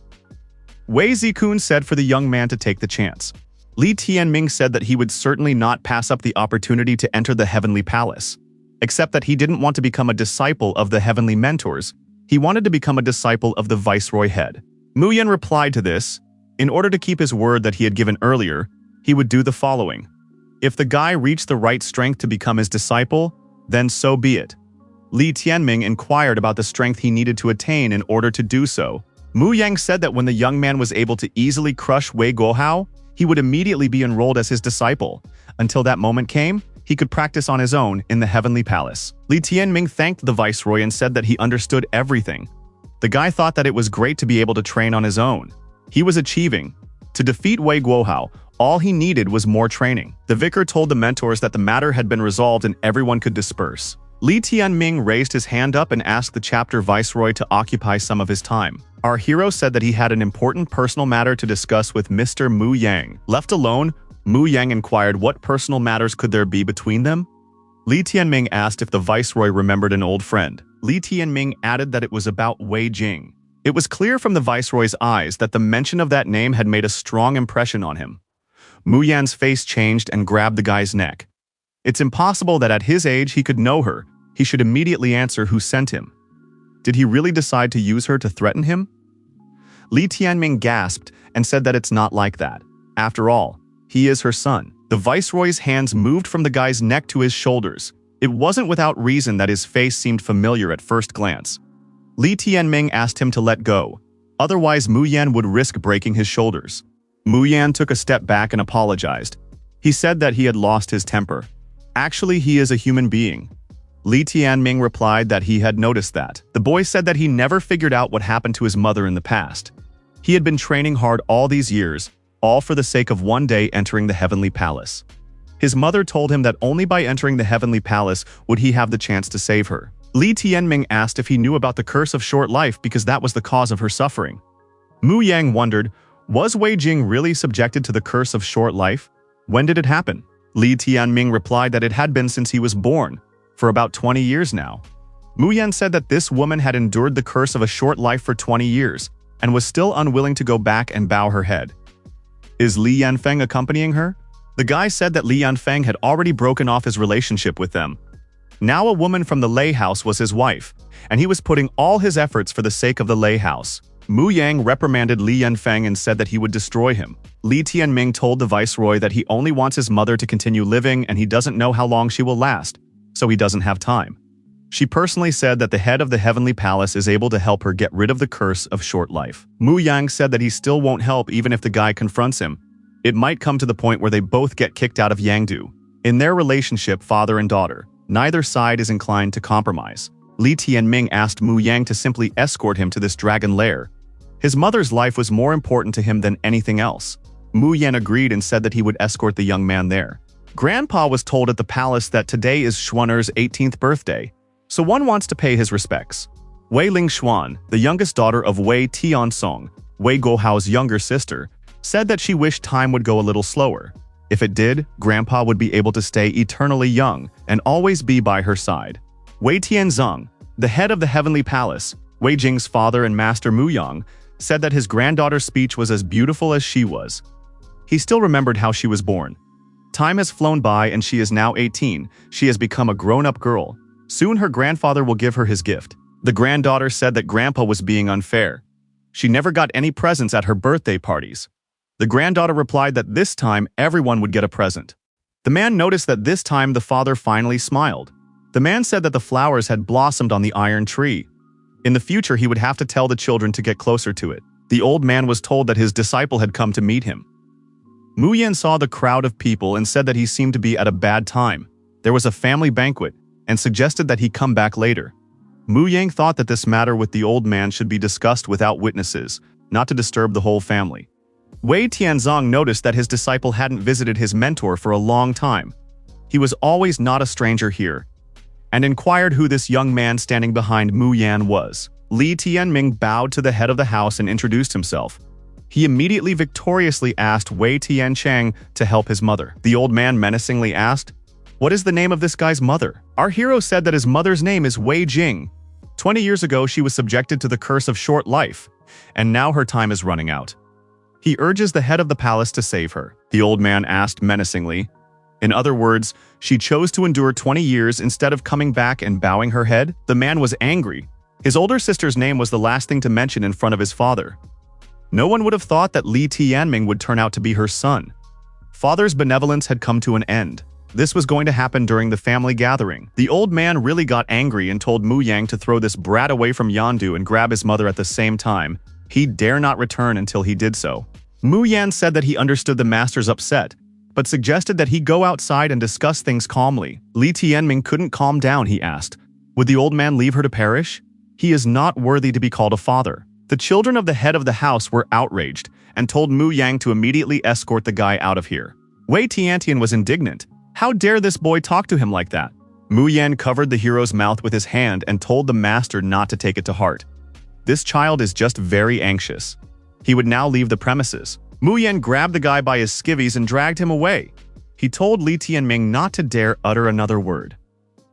Wei Zikun said for the young man to take the chance. Li Tianming said that he would certainly not pass up the opportunity to enter the Heavenly Palace, except that he didn't want to become a disciple of the heavenly mentors. He wanted to become a disciple of the viceroy head. Mu Yan replied to this. In order to keep his word that he had given earlier, he would do the following. If the guy reached the right strength to become his disciple, then so be it. Li Tianming inquired about the strength he needed to attain in order to do so. Mu Yang said that when the young man was able to easily crush Wei Guohao, he would immediately be enrolled as his disciple. Until that moment came, he could practice on his own in the Heavenly Palace. Li Tianming thanked the viceroy and said that he understood everything. The guy thought that it was great to be able to train on his own. He was achieving. To defeat Wei Guohao, all he needed was more training. The vicar told the mentors that the matter had been resolved and everyone could disperse. Li Tianming raised his hand up and asked the chapter viceroy to occupy some of his time. Our hero said that he had an important personal matter to discuss with Mr. Mu Yang. Left alone, Mu Yang inquired what personal matters could there be between them. Li Tianming asked if the viceroy remembered an old friend. Li Tianming added that it was about Wei Jing. It was clear from the viceroy's eyes that the mention of that name had made a strong impression on him. Mu Yan's face changed and grabbed the guy's neck. It's impossible that at his age he could know her. He should immediately answer who sent him. Did he really decide to use her to threaten him? Li Tianming gasped and said that it's not like that. After all, he is her son. The viceroy's hands moved from the guy's neck to his shoulders. It wasn't without reason that his face seemed familiar at first glance. Li Tianming asked him to let go. Otherwise, Mu Yan would risk breaking his shoulders. Mu Yan took a step back and apologized. He said that he had lost his temper. Actually, he is a human being. Li Tianming replied that he had noticed that. The boy said that he never figured out what happened to his mother in the past. He had been training hard all these years, all for the sake of one day entering the Heavenly Palace. His mother told him that only by entering the Heavenly Palace would he have the chance to save her. Li Tianming asked if he knew about the curse of short life because that was the cause of her suffering. Mu Yang wondered, was Wei Jing really subjected to the curse of short life? When did it happen? Li Tianming replied that it had been since he was born, for about 20 years now. Mu Yan said that this woman had endured the curse of a short life for 20 years and was still unwilling to go back and bow her head. Is Li Yanfeng accompanying her? The guy said that Li Yanfeng had already broken off his relationship with them. Now a woman from the Lei house was his wife, and he was putting all his efforts for the sake of the Lei house. Mu Yang reprimanded Li Yanfeng and said that he would destroy him. Li Tianming told the viceroy that he only wants his mother to continue living and he doesn't know how long she will last, so he doesn't have time. She personally said that the head of the Heavenly Palace is able to help her get rid of the curse of short life. Mu Yang said that he still won't help even if the guy confronts him. It might come to the point where they both get kicked out of Yangdu. In their relationship, father and daughter, neither side is inclined to compromise. Li Tianming asked Mu Yang to simply escort him to this dragon lair. His mother's life was more important to him than anything else. Mu Yan agreed and said that he would escort the young man there. Grandpa was told at the palace that today is Schwanner's 18th birthday, so one wants to pay his respects. Wei Lingxuan, the youngest daughter of Wei Tiansong, Wei Guohao's younger sister, said that she wished time would go a little slower. If it did, Grandpa would be able to stay eternally young and always be by her side. Wei Tianzong, the head of the Heavenly Palace, Wei Jing's father and master Mu Yang, said that his granddaughter's speech was as beautiful as she was. He still remembered how she was born. Time has flown by and she is now 18. She has become a grown-up girl. Soon her grandfather will give her his gift. The granddaughter said that Grandpa was being unfair. She never got any presents at her birthday parties. The granddaughter replied that this time everyone would get a present. The man noticed that this time the father finally smiled. The man said that the flowers had blossomed on the iron tree. In the future he would have to tell the children to get closer to it. The old man was told that his disciple had come to meet him. Mu Yan saw the crowd of people and said that he seemed to be at a bad time. There was a family banquet, and suggested that he come back later. Mu Yang thought that this matter with the old man should be discussed without witnesses, not to disturb the whole family. Wei Tianzong noticed that his disciple hadn't visited his mentor for a long time. He was always not a stranger here, and inquired who this young man standing behind Mu Yan was. Li Tianming bowed to the head of the house and introduced himself. He immediately victoriously asked Wei Tianchang to help his mother. The old man menacingly asked, "What is the name of this guy's mother?" Our hero said that his mother's name is Wei Jing. 20 years ago, she was subjected to the curse of short life, and now her time is running out. He urges the head of the palace to save her. The old man asked menacingly. In other words, she chose to endure 20 years instead of coming back and bowing her head. The man was angry. His older sister's name was the last thing to mention in front of his father. No one would have thought that Li Tianming would turn out to be her son. Father's benevolence had come to an end. This was going to happen during the family gathering. The old man really got angry and told Mu Yang to throw this brat away from Yandu and grab his mother at the same time. He dare not return until he did so. Mu Yan said that he understood the master's upset, but suggested that he go outside and discuss things calmly. Li Tianming couldn't calm down, he asked. Would the old man leave her to perish? He is not worthy to be called a father. The children of the head of the house were outraged and told Mu Yang to immediately escort the guy out of here. Wei Tiantian was indignant. How dare this boy talk to him like that? Mu Yan covered the hero's mouth with his hand and told the master not to take it to heart. This child is just very anxious. He would now leave the premises. Mu Yan grabbed the guy by his skivvies and dragged him away. He told Li Tianming not to dare utter another word.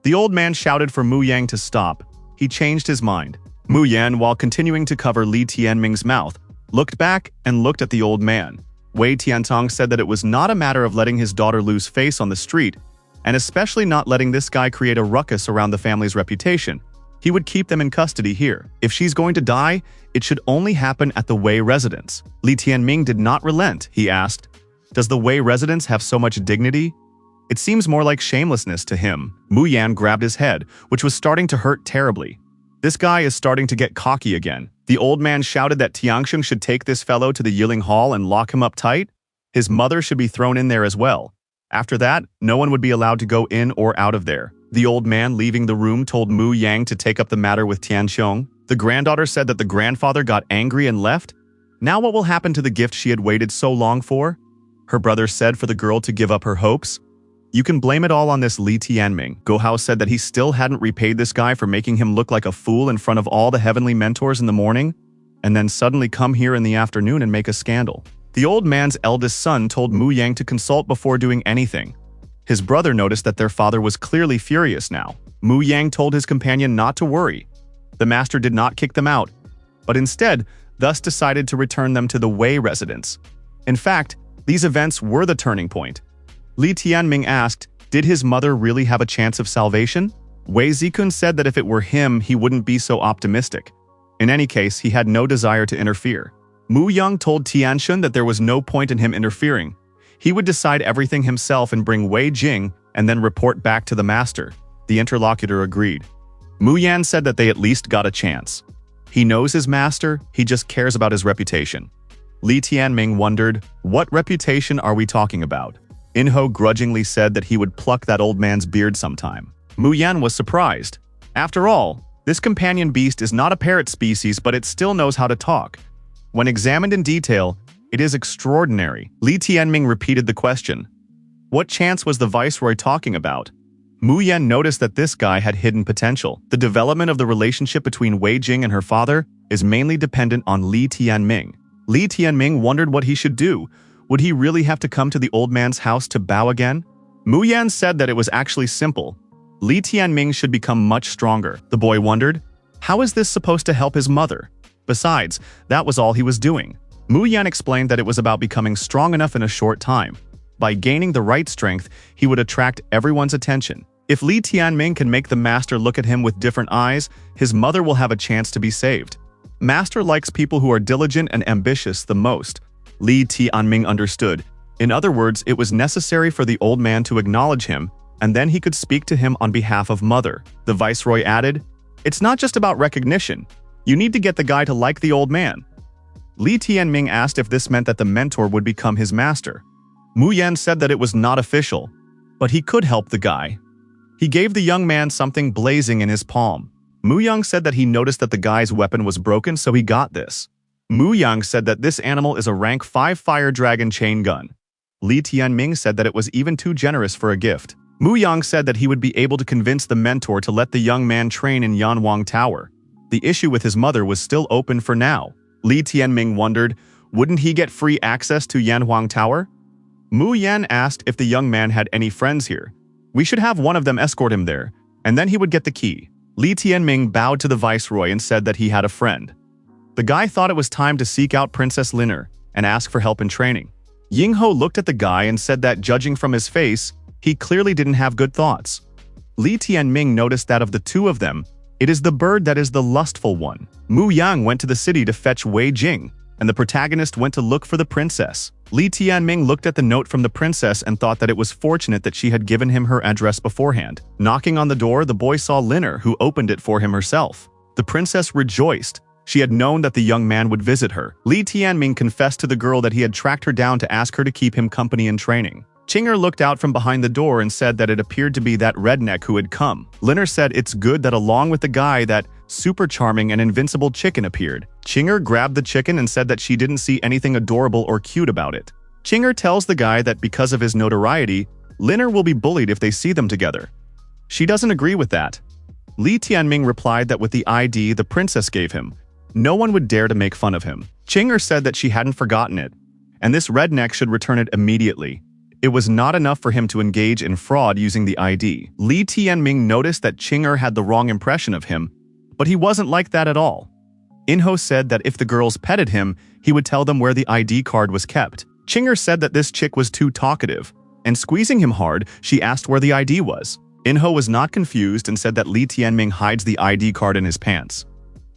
The old man shouted for Mu Yang to stop. He changed his mind. Mu Yan, while continuing to cover Li Tianming's mouth, looked back and looked at the old man. Wei Tiantong said that it was not a matter of letting his daughter lose face on the street, and especially not letting this guy create a ruckus around the family's reputation. He would keep them in custody here. If she's going to die, it should only happen at the Wei residence. Li Tianming did not relent. He asked, "Does the Wei residence have so much dignity?" It seems more like shamelessness to him. Mu Yan grabbed his head, which was starting to hurt terribly. This guy is starting to get cocky again. The old man shouted that Tiangsheng should take this fellow to the Yiling Hall and lock him up tight. His mother should be thrown in there as well. After that, no one would be allowed to go in or out of there. The old man leaving the room told Mu Yang to take up the matter with Tianxiong. The granddaughter said that the grandfather got angry and left. Now what will happen to the gift she had waited so long for? Her brother said for the girl to give up her hopes. You can blame it all on this Li Tianming. Guohao said that he still hadn't repaid this guy for making him look like a fool in front of all the heavenly mentors in the morning, and then suddenly come here in the afternoon and make a scandal. The old man's eldest son told Mu Yang to consult before doing anything. His brother noticed that their father was clearly furious now. Mu Yang told his companion not to worry. The master did not kick them out, but instead thus decided to return them to the Wei residence. In fact, these events were the turning point. Li Tianming asked, did his mother really have a chance of salvation? Wei Zikun said that if it were him, he wouldn't be so optimistic. In any case, he had no desire to interfere. Mu Yang told Tianshun that there was no point in him interfering. He would decide everything himself and bring Wei Jing and then report back to the master. The interlocutor agreed. Mu Yan said that they at least got a chance. He knows his master, he just cares about his reputation. Li Tianming wondered, what reputation are we talking about? Inho grudgingly said that he would pluck that old man's beard sometime. Mu Yan was surprised. After all, this companion beast is not a parrot species, but it still knows how to talk. When examined in detail, it is extraordinary. Li Tianming repeated the question. What chance was the viceroy talking about? Mu Yan noticed that this guy had hidden potential. The development of the relationship between Wei Jing and her father is mainly dependent on Li Tianming. Li Tianming wondered what he should do. Would he really have to come to the old man's house to bow again? Mu Yan said that it was actually simple. Li Tianming should become much stronger. The boy wondered, how is this supposed to help his mother? Besides, that was all he was doing. Mu Yan explained that it was about becoming strong enough in a short time. By gaining the right strength, he would attract everyone's attention. If Li Tianming can make the master look at him with different eyes, his mother will have a chance to be saved. Master likes people who are diligent and ambitious the most. Li Tianming understood. In other words, it was necessary for the old man to acknowledge him, and then he could speak to him on behalf of mother. The viceroy added, it's not just about recognition. You need to get the guy to like the old man. Li Tianming asked if this meant that the mentor would become his master. Mu Yan said that it was not official, but he could help the guy. He gave the young man something blazing in his palm. Mu Yang said that he noticed that the guy's weapon was broken, so he got this. Mu Yang said that this animal is a rank 5 fire dragon chain gun. Li Tianming said that it was even too generous for a gift. Mu Yang said that he would be able to convince the mentor to let the young man train in Yanhuang Tower. The issue with his mother was still open for now. Li Tianming wondered, wouldn't he get free access to Yanhuang Tower? Mu Yan asked if the young man had any friends here. We should have one of them escort him there, and then he would get the key. Li Tianming bowed to the viceroy and said that he had a friend. The guy thought it was time to seek out Princess Liner and ask for help in training. Yingho looked at the guy and said that, judging from his face, he clearly didn't have good thoughts. Li Tianming noticed that of the two of them, it is the bird that is the lustful one. Mu Yang went to the city to fetch Wei Jing, and the protagonist went to look for the princess. Li Tianming looked at the note from the princess and thought that it was fortunate that she had given him her address beforehand. Knocking on the door, the boy saw Liner, who opened it for him herself. The princess rejoiced. She had known that the young man would visit her. Li Tianming confessed to the girl that he had tracked her down to ask her to keep him company in training. Chinger looked out from behind the door and said that it appeared to be that redneck who had come. Liner said it's good that along with the guy, that super charming and invincible chicken appeared. Chinger grabbed the chicken and said that she didn't see anything adorable or cute about it. Chinger tells the guy that because of his notoriety, Liner will be bullied if they see them together. She doesn't agree with that. Li Tianming replied that with the ID the princess gave him, no one would dare to make fun of him. Chinger said that she hadn't forgotten it, and this redneck should return it immediately. It was not enough for him to engage in fraud using the ID. Li Tianming noticed that Chinger had the wrong impression of him, but he wasn't like that at all. Inho said that if the girls petted him, he would tell them where the ID card was kept. Chinger said that this chick was too talkative, and squeezing him hard, she asked where the ID was. Inho was not confused and said that Li Tianming hides the ID card in his pants.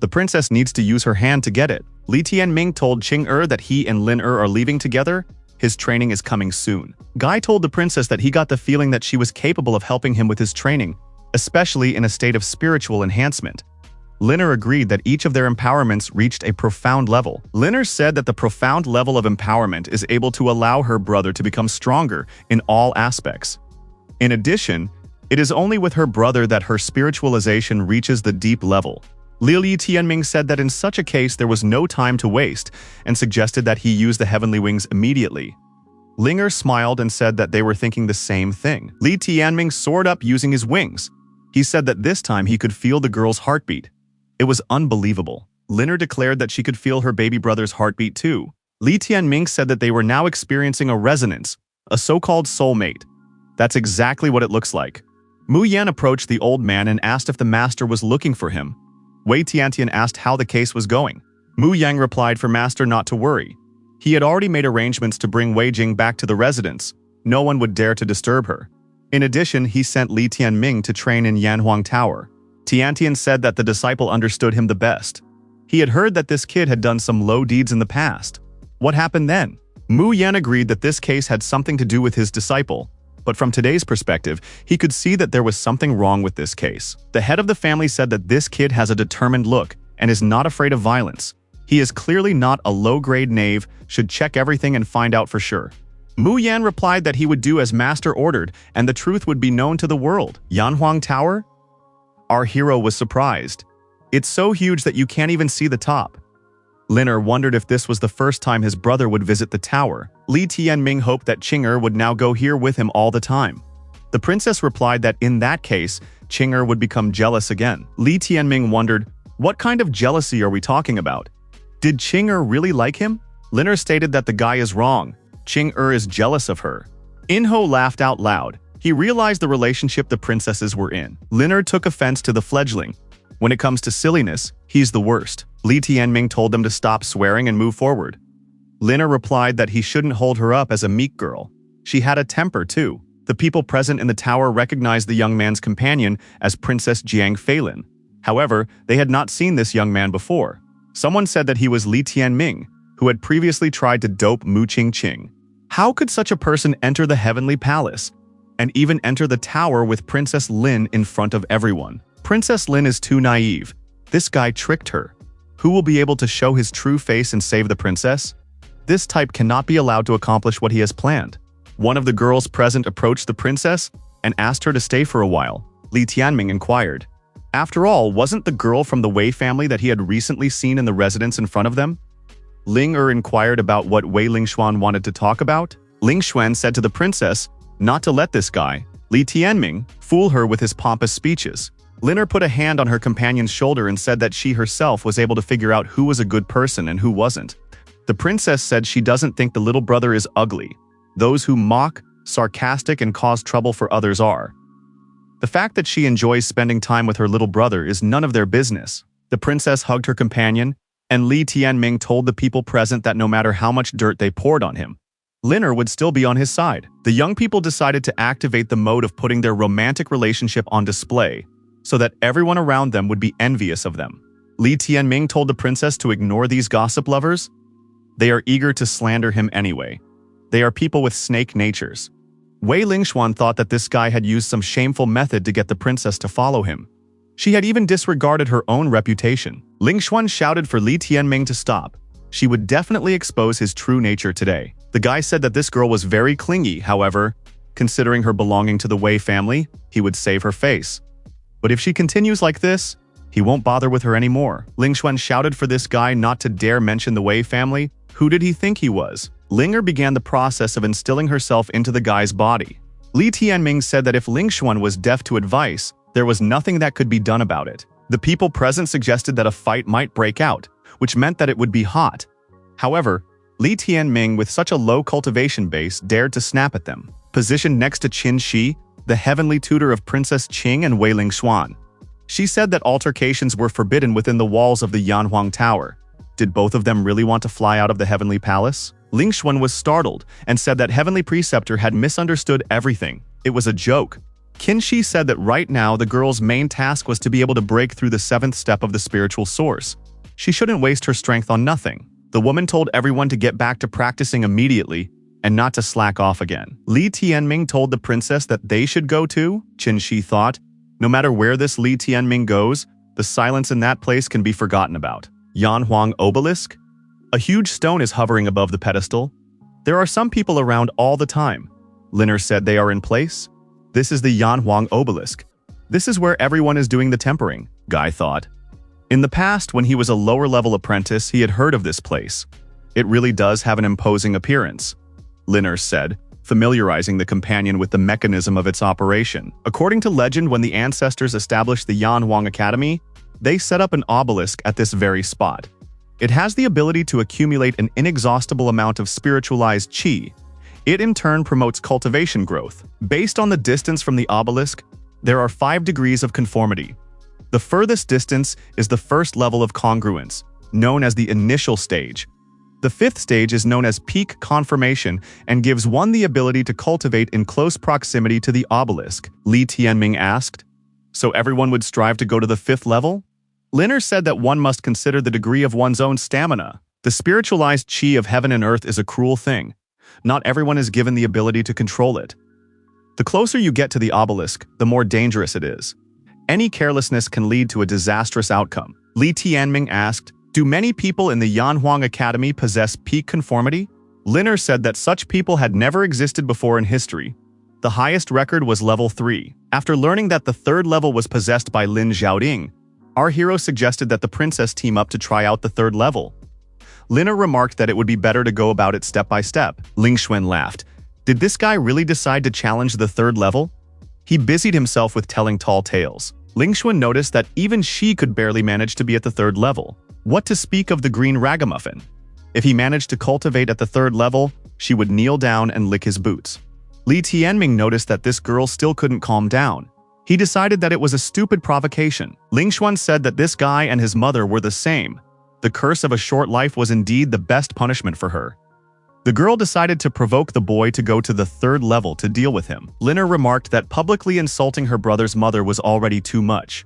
The princess needs to use her hand to get it. Li Tianming told Chinger that he and Liner are leaving together. His training is coming soon. Guy told the princess that he got the feeling that she was capable of helping him with his training, especially in a state of spiritual enhancement. Liner agreed that each of their empowerments reached a profound level. Liner said that the profound level of empowerment is able to allow her brother to become stronger in all aspects. In addition, it is only with her brother that her spiritualization reaches the deep level. Li Tianming said that in such a case there was no time to waste and suggested that he use the heavenly wings immediately. Linger smiled and said that they were thinking the same thing. Li Tianming soared up using his wings. He said that this time he could feel the girl's heartbeat. It was unbelievable. Liner declared that she could feel her baby brother's heartbeat too. Li Tianming said that they were now experiencing a resonance, a so-called soulmate. That's exactly what it looks like. Mu Yan approached the old man and asked if the master was looking for him. Wei Tiantian asked how the case was going. Mu Yang replied for master not to worry. He had already made arrangements to bring Wei Jing back to the residence. No one would dare to disturb her. In addition, he sent Li Tianming to train in Yanhuang Tower. Tiantian said that the disciple understood him the best. He had heard that this kid had done some low deeds in the past. What happened then? Mu Yan agreed that this case had something to do with his disciple. But from today's perspective, he could see that there was something wrong with this case. The head of the family said that this kid has a determined look and is not afraid of violence. He is clearly not a low-grade knave, should check everything and find out for sure. Mu Yan replied that he would do as master ordered and the truth would be known to the world. Yanhuang Tower? Our hero was surprised. It's so huge that you can't even see the top. Liner wondered if this was the first time his brother would visit the tower. Li Tianming hoped that Chinger would now go here with him all the time. The princess replied that in that case, Qing would become jealous again. Li Tianming wondered, what kind of jealousy are we talking about? Did Qing really like him? Lin stated that the guy is wrong. Qing is jealous of her. Enho laughed out loud. He realized the relationship the princesses were in. Lin took offense to the fledgling. When it comes to silliness, he's the worst. Li Tianming told them to stop swearing and move forward. Lin replied that he shouldn't hold her up as a meek girl. She had a temper too. The people present in the tower recognized the young man's companion as Princess Jiang Feilin. However, they had not seen this young man before. Someone said that he was Li Tianming, who had previously tried to dope Mu Qing. How could such a person enter the Heavenly Palace and even enter the tower with Princess Lin in front of everyone? Princess Lin is too naive. This guy tricked her. Who will be able to show his true face and save the princess? This type cannot be allowed to accomplish what he has planned. One of the girls present approached the princess and asked her to stay for a while. Li Tianming inquired. After all, wasn't the girl from the Wei family that he had recently seen in the residence in front of them? Ling inquired about what Wei Lingxuan wanted to talk about. Ling Xuan said to the princess not to let this guy, Li Tianming, fool her with his pompous speeches. Lin put a hand on her companion's shoulder and said that she herself was able to figure out who was a good person and who wasn't. The princess said she doesn't think the little brother is ugly. Those who mock, sarcastic, and cause trouble for others are. The fact that she enjoys spending time with her little brother is none of their business. The princess hugged her companion, and Li Tianming told the people present that no matter how much dirt they poured on him, Lin would still be on his side. The young people decided to activate the mode of putting their romantic relationship on display so that everyone around them would be envious of them. Li Tianming told the princess to ignore these gossip lovers. They are eager to slander him anyway. They are people with snake natures. Wei Lingxuan thought that this guy had used some shameful method to get the princess to follow him. She had even disregarded her own reputation. Lingxuan shouted for Li Tianming to stop. She would definitely expose his true nature today. The guy said that this girl was very clingy, however, considering her belonging to the Wei family, he would save her face. But if she continues like this, he won't bother with her anymore. Lingxuan shouted for this guy not to dare mention the Wei family. Who did he think he was? Linger began the process of instilling herself into the guy's body. Li Tianming said that if Lingxuan was deaf to advice, there was nothing that could be done about it. The people present suggested that a fight might break out, which meant that it would be hot. However, Li Tianming, with such a low cultivation base, dared to snap at them. Positioned next to Qin Shi, the heavenly tutor of Princess Qing and Wei Lingxuan, she said that altercations were forbidden within the walls of the Yanhuang Tower. Did both of them really want to fly out of the heavenly palace? Lingxuan was startled and said that Heavenly Preceptor had misunderstood everything. It was a joke. Qin Shi said that right now the girl's main task was to be able to break through the 7th step of the spiritual source. She shouldn't waste her strength on nothing. The woman told everyone to get back to practicing immediately and not to slack off again. Li Tianming told the princess that they should go too. Qin Shi thought, no matter where this Li Tianming goes, the silence in that place can be forgotten about. Yanhuang Obelisk? A huge stone is hovering above the pedestal. There are some people around all the time. Liner said they are in place. This is the Yanhuang Obelisk. This is where everyone is doing the tempering, Guy thought. In the past, when he was a lower-level apprentice, he had heard of this place. It really does have an imposing appearance, Liner said, familiarizing the companion with the mechanism of its operation. According to legend, when the ancestors established the Yanhuang Academy, they set up an obelisk at this very spot. It has the ability to accumulate an inexhaustible amount of spiritualized qi. It in turn promotes cultivation growth. Based on the distance from the obelisk, there are 5 degrees of conformity. The furthest distance is the first level of congruence, known as the initial stage. The 5th stage is known as peak conformation and gives one the ability to cultivate in close proximity to the obelisk. Li Tianming asked, so everyone would strive to go to the 5th level? Liner said that one must consider the degree of one's own stamina. The spiritualized qi of heaven and earth is a cruel thing. Not everyone is given the ability to control it. The closer you get to the obelisk, the more dangerous it is. Any carelessness can lead to a disastrous outcome. Li Tianming asked, do many people in the Yanhuang Academy possess peak conformity? Liner said that such people had never existed before in history. The highest record was level 3. After learning that the 3rd level was possessed by Lin Xiaoding, our hero suggested that the princess team up to try out the 3rd level. Liner remarked that it would be better to go about it step by step. Lingxuan laughed. Did this guy really decide to challenge the 3rd level? He busied himself with telling tall tales. Lingxuan noticed that even she could barely manage to be at the 3rd level. What to speak of the green ragamuffin? If he managed to cultivate at the 3rd level, she would kneel down and lick his boots. Li Tianming noticed that this girl still couldn't calm down. He decided that it was a stupid provocation. Lingxuan said that this guy and his mother were the same. The curse of a short life was indeed the best punishment for her. The girl decided to provoke the boy to go to the 3rd level to deal with him. Liner remarked that publicly insulting her brother's mother was already too much.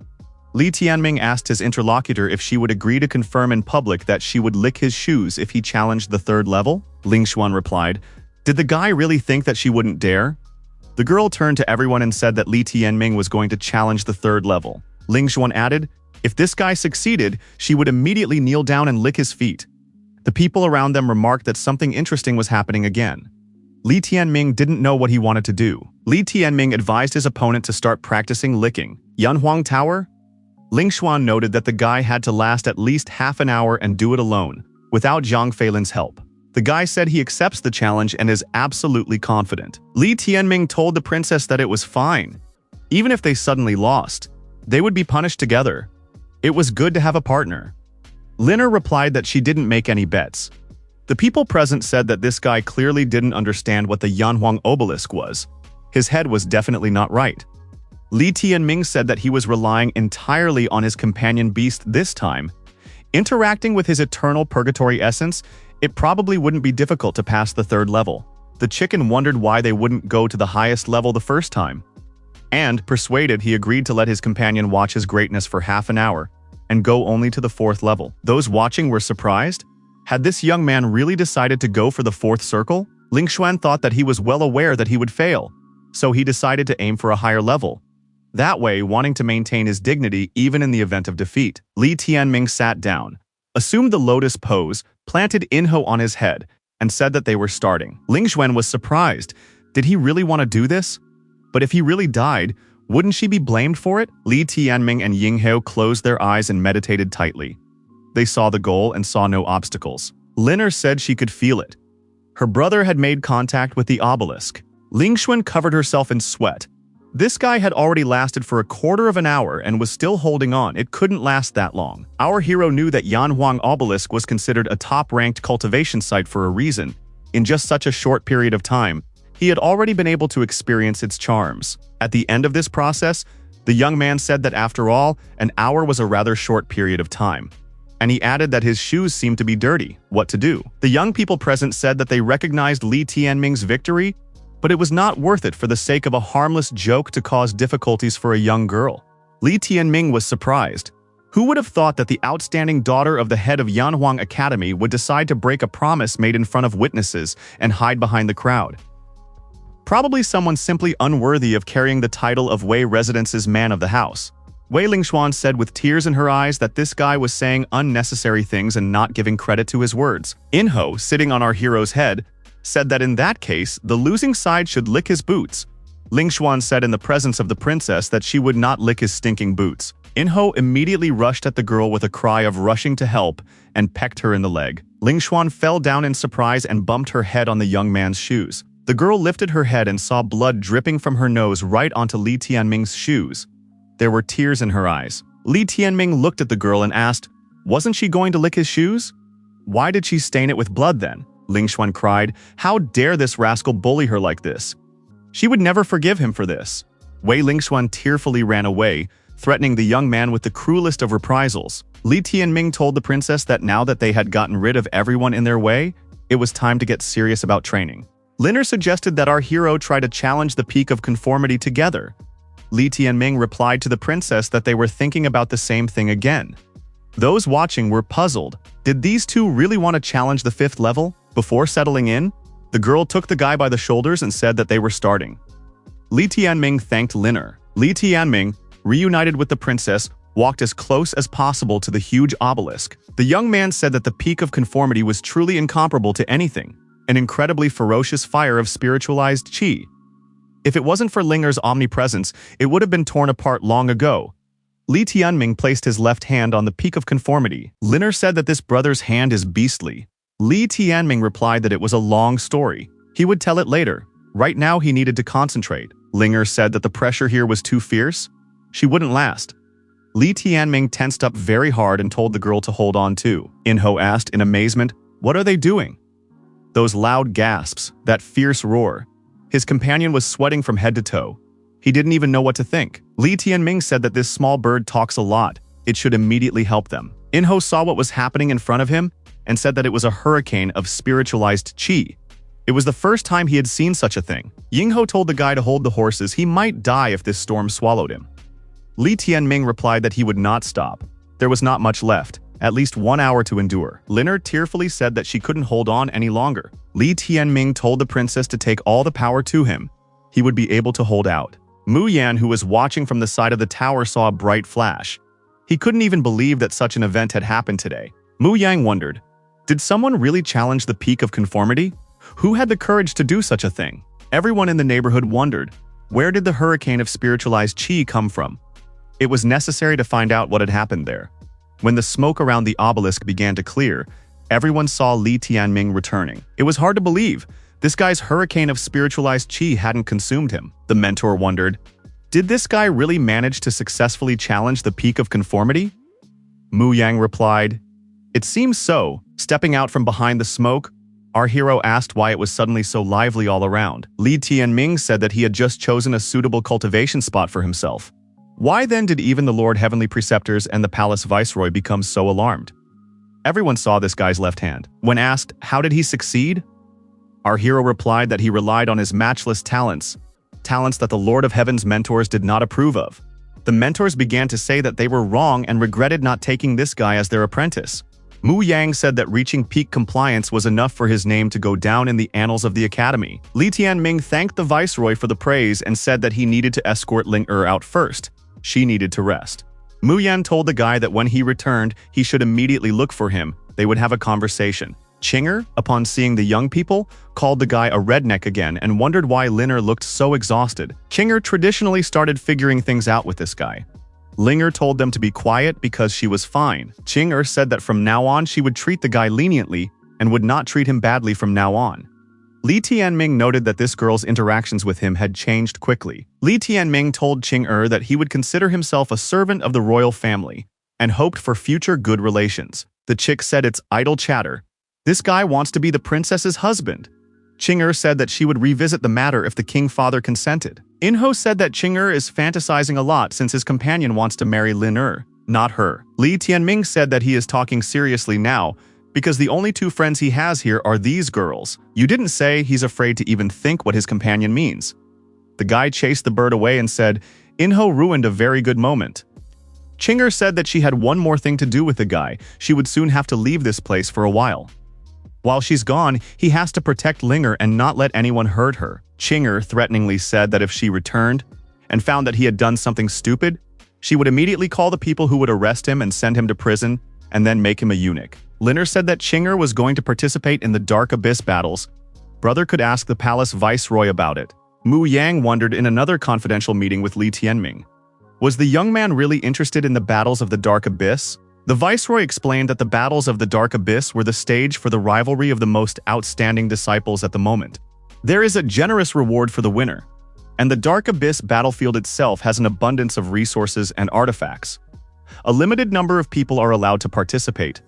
Li Tianming asked his interlocutor if she would agree to confirm in public that she would lick his shoes if he challenged the 3rd level. Lingxuan replied, "Did the guy really think that she wouldn't dare?" The girl turned to everyone and said that Li Tianming was going to challenge the 3rd level. Lingxuan added, if this guy succeeded, she would immediately kneel down and lick his feet. The people around them remarked that something interesting was happening again. Li Tianming didn't know what he wanted to do. Li Tianming advised his opponent to start practicing licking. Yanhuang Tower? Lingxuan noted that the guy had to last at least half an hour and do it alone, without Zhang Feilin's help. The guy said he accepts the challenge and is absolutely confident. Li Tianming told the princess that it was fine. Even if they suddenly lost, they would be punished together. It was good to have a partner. Liner replied that she didn't make any bets. The people present said that this guy clearly didn't understand what the Yanhuang obelisk was. His head was definitely not right. Li Tianming said that he was relying entirely on his companion beast this time. Interacting with his eternal purgatory essence, it probably wouldn't be difficult to pass the 3rd level. The chicken wondered why they wouldn't go to the highest level the first time. And, persuaded, he agreed to let his companion watch his greatness for half an hour and go only to the 4th level. Those watching were surprised. Had this young man really decided to go for the 4th circle? Lingxuan thought that he was well aware that he would fail, so he decided to aim for a higher level. That way, wanting to maintain his dignity even in the event of defeat. Li Tianming sat down, assumed the lotus pose, planted enro on his head, and said that they were starting. Lingxuan was surprised. Did he really want to do this? But if he really died, wouldn't she be blamed for it? Li Tianming and Yinghao closed their eyes and meditated tightly. They saw the goal and saw no obstacles. Liner said she could feel it. Her brother had made contact with the obelisk. Lingxuan covered herself in sweat. This guy had already lasted for a quarter of an hour and was still holding on. It couldn't last that long. Our hero knew that Yanhuang Obelisk was considered a top-ranked cultivation site for a reason. In just such a short period of time, he had already been able to experience its charms. At the end of this process, the young man said that after all, an hour was a rather short period of time. And he added that his shoes seemed to be dirty. What to do? The young people present said that they recognized Li Tianming's victory, but it was not worth it for the sake of a harmless joke to cause difficulties for a young girl. Li Tianming was surprised. Who would have thought that the outstanding daughter of the head of Yanhuang Academy would decide to break a promise made in front of witnesses and hide behind the crowd? Probably someone simply unworthy of carrying the title of Wei Residence's man of the house. Wei Lingxuan said with tears in her eyes that this guy was saying unnecessary things and not giving credit to his words. Enho, sitting on our hero's head, said that in that case, the losing side should lick his boots. Lingxuan said in the presence of the princess that she would not lick his stinking boots. Enho immediately rushed at the girl with a cry of rushing to help and pecked her in the leg. Lingxuan fell down in surprise and bumped her head on the young man's shoes. The girl lifted her head and saw blood dripping from her nose right onto Li Tianming's shoes. There were tears in her eyes. Li Tianming looked at the girl and asked, "Wasn't she going to lick his shoes? Why did she stain it with blood then?" Lingxuan cried, "How dare this rascal bully her like this? She would never forgive him for this." Wei Lingxuan tearfully ran away, threatening the young man with the cruelest of reprisals. Li Tianming told the princess that now that they had gotten rid of everyone in their way, it was time to get serious about training. Liner suggested that our hero try to challenge the peak of conformity together. Li Tianming replied to the princess that they were thinking about the same thing again. Those watching were puzzled. Did these two really want to challenge the 5th level? Before settling in, the girl took the guy by the shoulders and said that they were starting. Li Tianming thanked Liner. Li Tianming, reunited with the princess, walked as close as possible to the huge obelisk. The young man said that the peak of conformity was truly incomparable to anything, an incredibly ferocious fire of spiritualized qi. If it wasn't for Linger's omnipresence, it would have been torn apart long ago. Li Tianming placed his left hand on the peak of conformity. Liner said that this brother's hand is beastly. Li Tianming replied that it was a long story. He would tell it later. Right now he needed to concentrate. Linger said that the pressure here was too fierce. She wouldn't last. Li Tianming tensed up very hard and told the girl to hold on too. Enro asked in amazement, "What are they doing?" Those loud gasps, that fierce roar. His companion was sweating from head to toe. He didn't even know what to think. Li Tianming said that this small bird talks a lot. It should immediately help them. Enro saw what was happening in front of him and said that it was a hurricane of spiritualized qi. It was the first time he had seen such a thing. Yingho told the guy to hold the horses. He might die if this storm swallowed him. Li Tianming replied that he would not stop. There was not much left, at least 1 hour to endure. Linger tearfully said that she couldn't hold on any longer. Li Tianming told the princess to take all the power to him. He would be able to hold out. Mu Yan, who was watching from the side of the tower, saw a bright flash. He couldn't even believe that such an event had happened today. Mu Yang wondered, did someone really challenge the peak of conformity? Who had the courage to do such a thing? Everyone in the neighborhood wondered, where did the hurricane of spiritualized qi come from? It was necessary to find out what had happened there. When the smoke around the obelisk began to clear, everyone saw Li Tianming returning. It was hard to believe. This guy's hurricane of spiritualized qi hadn't consumed him. The mentor wondered, did this guy really manage to successfully challenge the peak of conformity? Mu Yang replied, it seems so. Stepping out from behind the smoke, our hero asked why it was suddenly so lively all around. Li Tianming said that he had just chosen a suitable cultivation spot for himself. Why then did even the Lord Heavenly Preceptors and the Palace Viceroy become so alarmed? Everyone saw this guy's left hand. When asked, how did he succeed? Our hero replied that he relied on his matchless talents, talents that the Lord of Heaven's mentors did not approve of. The mentors began to say that they were wrong and regretted not taking this guy as their apprentice. Mu Yang said that reaching peak compliance was enough for his name to go down in the annals of the academy. Li Tianming thanked the viceroy for the praise and said that he needed to escort Ling out first. She needed to rest. Mu Yan told the guy that when he returned, he should immediately look for him. They would have a conversation. Chinger, upon seeing the young people, called the guy a redneck again and wondered why Linger looked so exhausted. Chinger traditionally started figuring things out with this guy. Linger told them to be quiet because she was fine. Chinger said that from now on she would treat the guy leniently and would not treat him badly from now on. Li Tianming noted that this girl's interactions with him had changed quickly. Li Tianming told Chinger that he would consider himself a servant of the royal family and hoped for future good relations. The chick said it's idle chatter. This guy wants to be the princess's husband. Chinger said that she would revisit the matter if the king father consented. Enro said that Chinger is fantasizing a lot since his companion wants to marry Lin, not her. Li Tianming said that he is talking seriously now because the only two friends he has here are these girls. You didn't say he's afraid to even think what his companion means. The guy chased the bird away and said, Enro ruined a very good moment. Chinger said that she had one more thing to do with the guy. She would soon have to leave this place for a while. While she's gone, he has to protect Linger and not let anyone hurt her. Chinger threateningly said that if she returned and found that he had done something stupid, she would immediately call the people who would arrest him and send him to prison and then make him a eunuch. Linger said that Chinger was going to participate in the Dark Abyss battles. Brother could ask the palace viceroy about it. Mu Yang wondered in another confidential meeting with Li Tianming. Was the young man really interested in the battles of the Dark Abyss? The viceroy explained that the battles of the Dark Abyss were the stage for the rivalry of the most outstanding disciples at the moment. There is a generous reward for the winner, and the Dark Abyss battlefield itself has an abundance of resources and artifacts. A limited number of people are allowed to participate,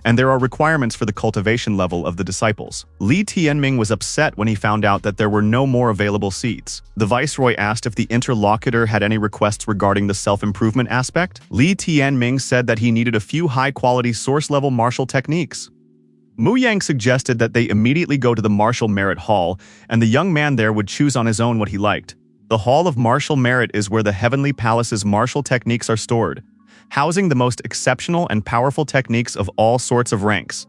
and there are requirements for the cultivation level of the disciples. Li Tianming was upset when he found out that there were no more available seats. The viceroy asked if the interlocutor had any requests regarding the self-improvement aspect. Li Tianming said that he needed a few high-quality source-level martial techniques. Mu Yang suggested that they immediately go to the Martial Merit Hall, and the young man there would choose on his own what he liked. The Hall of Martial Merit is where the Heavenly Palace's martial techniques are stored, housing the most exceptional and powerful techniques of all sorts of ranks.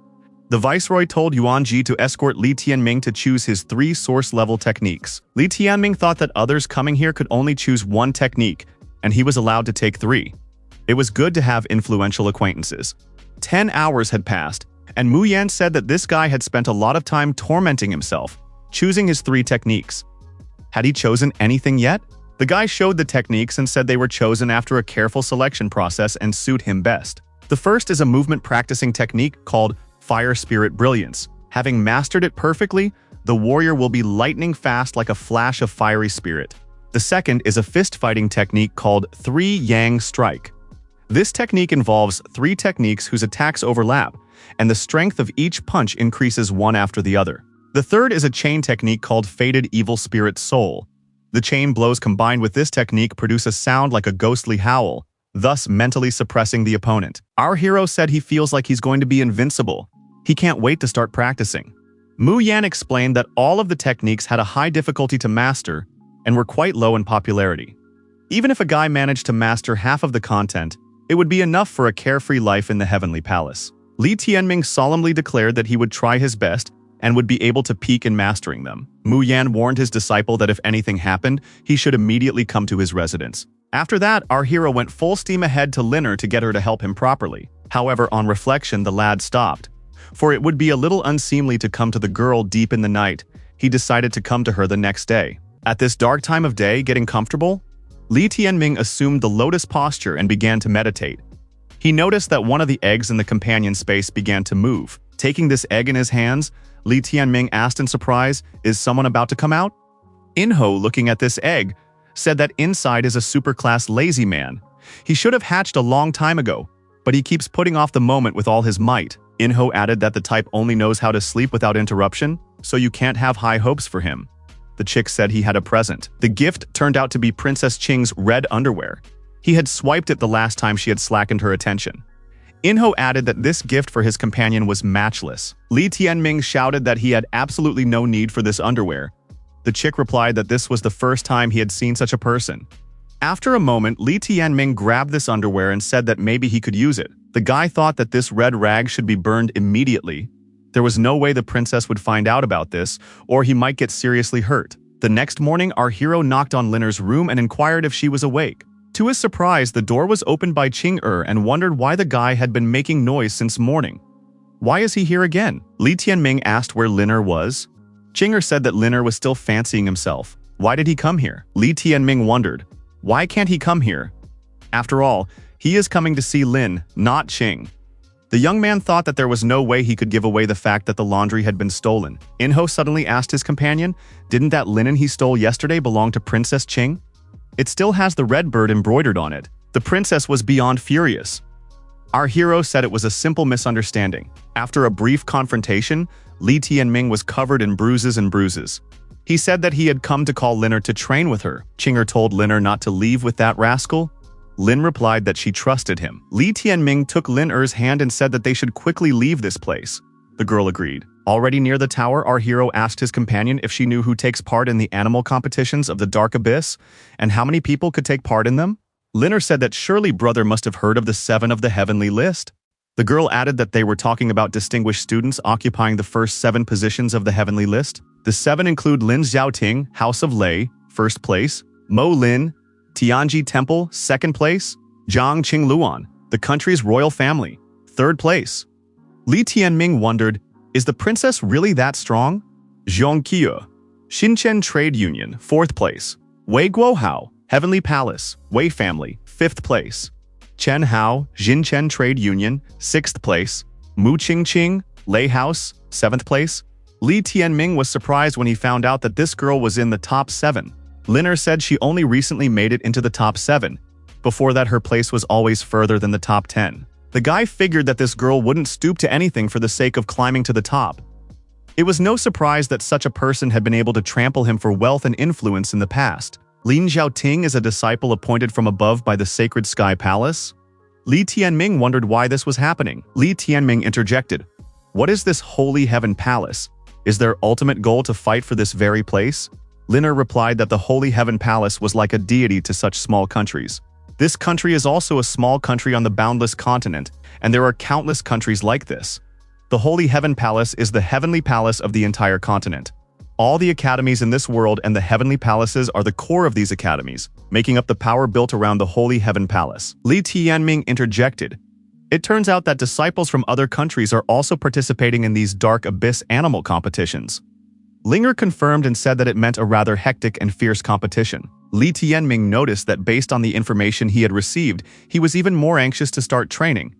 The viceroy told Yuan Ji to escort Li Tianming to choose his 3 source-level techniques. Li Tianming thought that others coming here could only choose 1 technique, and he was allowed to take 3. It was good to have influential acquaintances. 10 hours had passed, and Mu Yan said that this guy had spent a lot of time tormenting himself, choosing his 3 techniques. Had he chosen anything yet? The guy showed the techniques and said they were chosen after a careful selection process and suit him best. The first is a movement practicing technique called Fire Spirit Brilliance. Having mastered it perfectly, the warrior will be lightning fast like a flash of fiery spirit. The second is a fist-fighting technique called 3-yang strike. This technique involves 3 techniques whose attacks overlap, and the strength of each punch increases one after the other. The third is a chain technique called Fated Evil Spirit Soul. The chain blows combined with this technique produce a sound like a ghostly howl, thus mentally suppressing the opponent. Our hero said he feels like he's going to be invincible. He can't wait to start practicing. Mu Yan explained that all of the techniques had a high difficulty to master and were quite low in popularity. Even if a guy managed to master half of the content, it would be enough for a carefree life in the Heavenly Palace. Li Tianming solemnly declared that he would try his best and would be able to peak in mastering them. Mu Yan warned his disciple that if anything happened, he should immediately come to his residence. After that, our hero went full steam ahead to Linner to get her to help him properly. However, on reflection, the lad stopped. For it would be a little unseemly to come to the girl deep in the night. He decided to come to her the next day. At this dark time of day, getting comfortable, Li Tianming assumed the lotus posture and began to meditate. He noticed that one of the eggs in the companion space began to move. Taking this egg in his hands, Li Tianming asked in surprise, "Is someone about to come out?" Enro, looking at this egg, said that inside is a superclass lazy man. He should have hatched a long time ago, but he keeps putting off the moment with all his might. Enro added that the type only knows how to sleep without interruption, so you can't have high hopes for him. The chick said he had a present. The gift turned out to be Princess Qing's red underwear. He had swiped it the last time she had slackened her attention. Enro added that this gift for his companion was matchless. Li Tianming shouted that he had absolutely no need for this underwear. The chick replied that this was the first time he had seen such a person. After a moment, Li Tianming grabbed this underwear and said that maybe he could use it. The guy thought that this red rag should be burned immediately. There was no way the princess would find out about this, or he might get seriously hurt. The next morning, our hero knocked on Linner's room and inquired if she was awake. To his surprise, the door was opened by Qing and wondered why the guy had been making noise since morning. Why is he here again? Li Tianming asked where Linner was. Qing said that Linner was still fancying himself. Why did he come here? Li Tianming wondered. Why can't he come here? After all, he is coming to see Lin, not Qing. The young man thought that there was no way he could give away the fact that the laundry had been stolen. Enro suddenly asked his companion, "Didn't that linen he stole yesterday belong to Princess Qing? It still has the red bird embroidered on it." The princess was beyond furious. Our hero said it was a simple misunderstanding. After a brief confrontation, Li Tianming was covered in bruises and bruises. He said that he had come to call Linner to train with her. Qing told Linner not to leave with that rascal. Lin replied that she trusted him. Li Tianming took Linner's hand and said that they should quickly leave this place. The girl agreed. Already near the tower, our hero asked his companion if she knew who takes part in the animal competitions of the Dark Abyss, and how many people could take part in them. Linner said that surely brother must have heard of the 7 of the heavenly list. The girl added that they were talking about distinguished students occupying the first 7 positions of the heavenly list. The 7 include Lin Xiaoting, House of Lei, 1st place, Mo Lin, Tianji Temple, 2nd place, Zhang Qingluan, the country's royal family, 3rd place. Li Tianming wondered, is the princess really that strong? Zhongqiu, Xinchen Trade Union, 4th place, Wei Guohao, Heavenly Palace, Wei family, 5th place, Chen Hao, Xinchen Trade Union, 6th place, Mu Qingqing, Lei House, 7th place. Li Tianming was surprised when he found out that this girl was in the top 7. Linner said she only recently made it into the top 7. Before that, her place was always further than the top 10. The guy figured that this girl wouldn't stoop to anything for the sake of climbing to the top. It was no surprise that such a person had been able to trample him for wealth and influence in the past. Lin Xiaoting is a disciple appointed from above by the Sacred Sky Palace. Li Tianming wondered why this was happening. Li Tianming interjected, "What is this Holy Heaven Palace? Is their ultimate goal to fight for this very place?" Linner replied that the Holy Heaven Palace was like a deity to such small countries. This country is also a small country on the boundless continent, and there are countless countries like this. The Holy Heaven Palace is the heavenly palace of the entire continent. All the academies in this world and the heavenly palaces are the core of these academies, making up the power built around the Holy Heaven Palace. Li Tianming interjected, "It turns out that disciples from other countries are also participating in these Dark Abyss animal competitions." Linger confirmed and said that it meant a rather hectic and fierce competition. Li Tianming noticed that based on the information he had received, he was even more anxious to start training.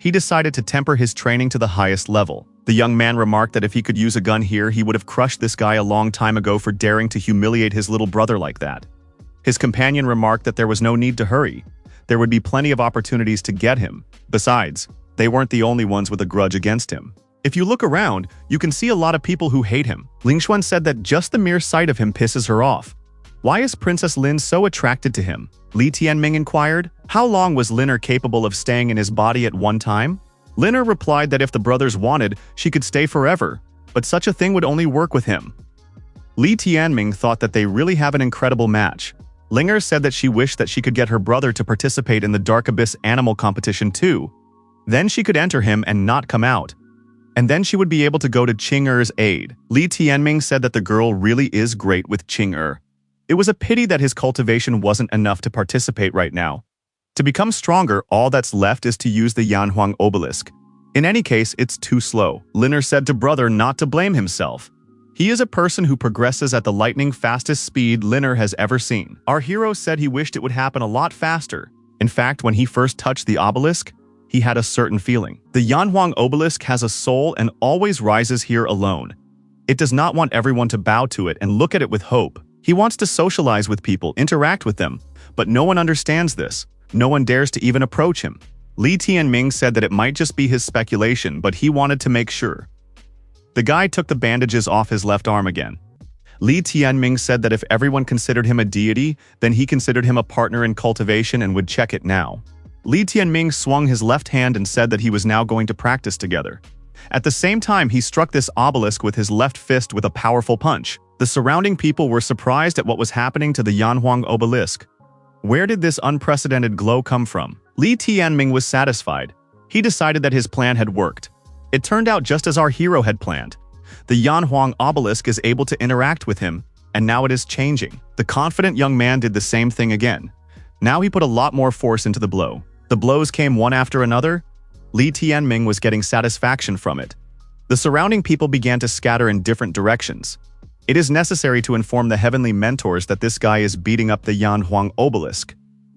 he decided to temper his training to the highest level. The young man remarked that if he could use a gun here, he would have crushed this guy a long time ago for daring to humiliate his little brother like that. His companion remarked that there was no need to hurry. There would be plenty of opportunities to get him. Besides, they weren't the only ones with a grudge against him. If you look around, you can see a lot of people who hate him. Lingxuan said that just the mere sight of him pisses her off. Why is Princess Lin so attracted to him? Li Tianming inquired. How long was Liner capable of staying in his body at one time? Liner replied that if the brothers wanted, she could stay forever, but such a thing would only work with him. Li Tianming thought that they really have an incredible match. Linger said that she wished that she could get her brother to participate in the Dark Abyss animal competition too. Then she could enter him and not come out. And then she would be able to go to Qing'er's aid. Li Tianming said that the girl really is great with Qing'er. It was a pity that his cultivation wasn't enough to participate right now. To become stronger, all that's left is to use the Yanhuang obelisk. In any case, it's too slow. Liner said to brother not to blame himself. He is a person who progresses at the lightning fastest speed Liner has ever seen. Our hero said he wished it would happen a lot faster. In fact, when he first touched the obelisk, he had a certain feeling. The Yanhuang obelisk has a soul and always rises here alone. It does not want everyone to bow to it and look at it with hope. He wants to socialize with people, interact with them, but no one understands this. No one dares to even approach him. Li Tianming said that it might just be his speculation, but he wanted to make sure. The guy took the bandages off his left arm again. Li Tianming said that if everyone considered him a deity, then he considered him a partner in cultivation and would check it now. Li Tianming swung his left hand and said that he was now going to practice together. At the same time, he struck this obelisk with his left fist with a powerful punch. The surrounding people were surprised at what was happening to the Yanhuang obelisk. Where did this unprecedented glow come from? Li Tianming was satisfied. He decided that his plan had worked. It turned out just as our hero had planned. The Yanhuang obelisk is able to interact with him, and now it is changing. The confident young man did the same thing again. Now he put a lot more force into the blow. The blows came one after another. Li Tianming was getting satisfaction from it. The surrounding people began to scatter in different directions. It is necessary to inform the heavenly mentors that this guy is beating up the Yanhuang obelisk.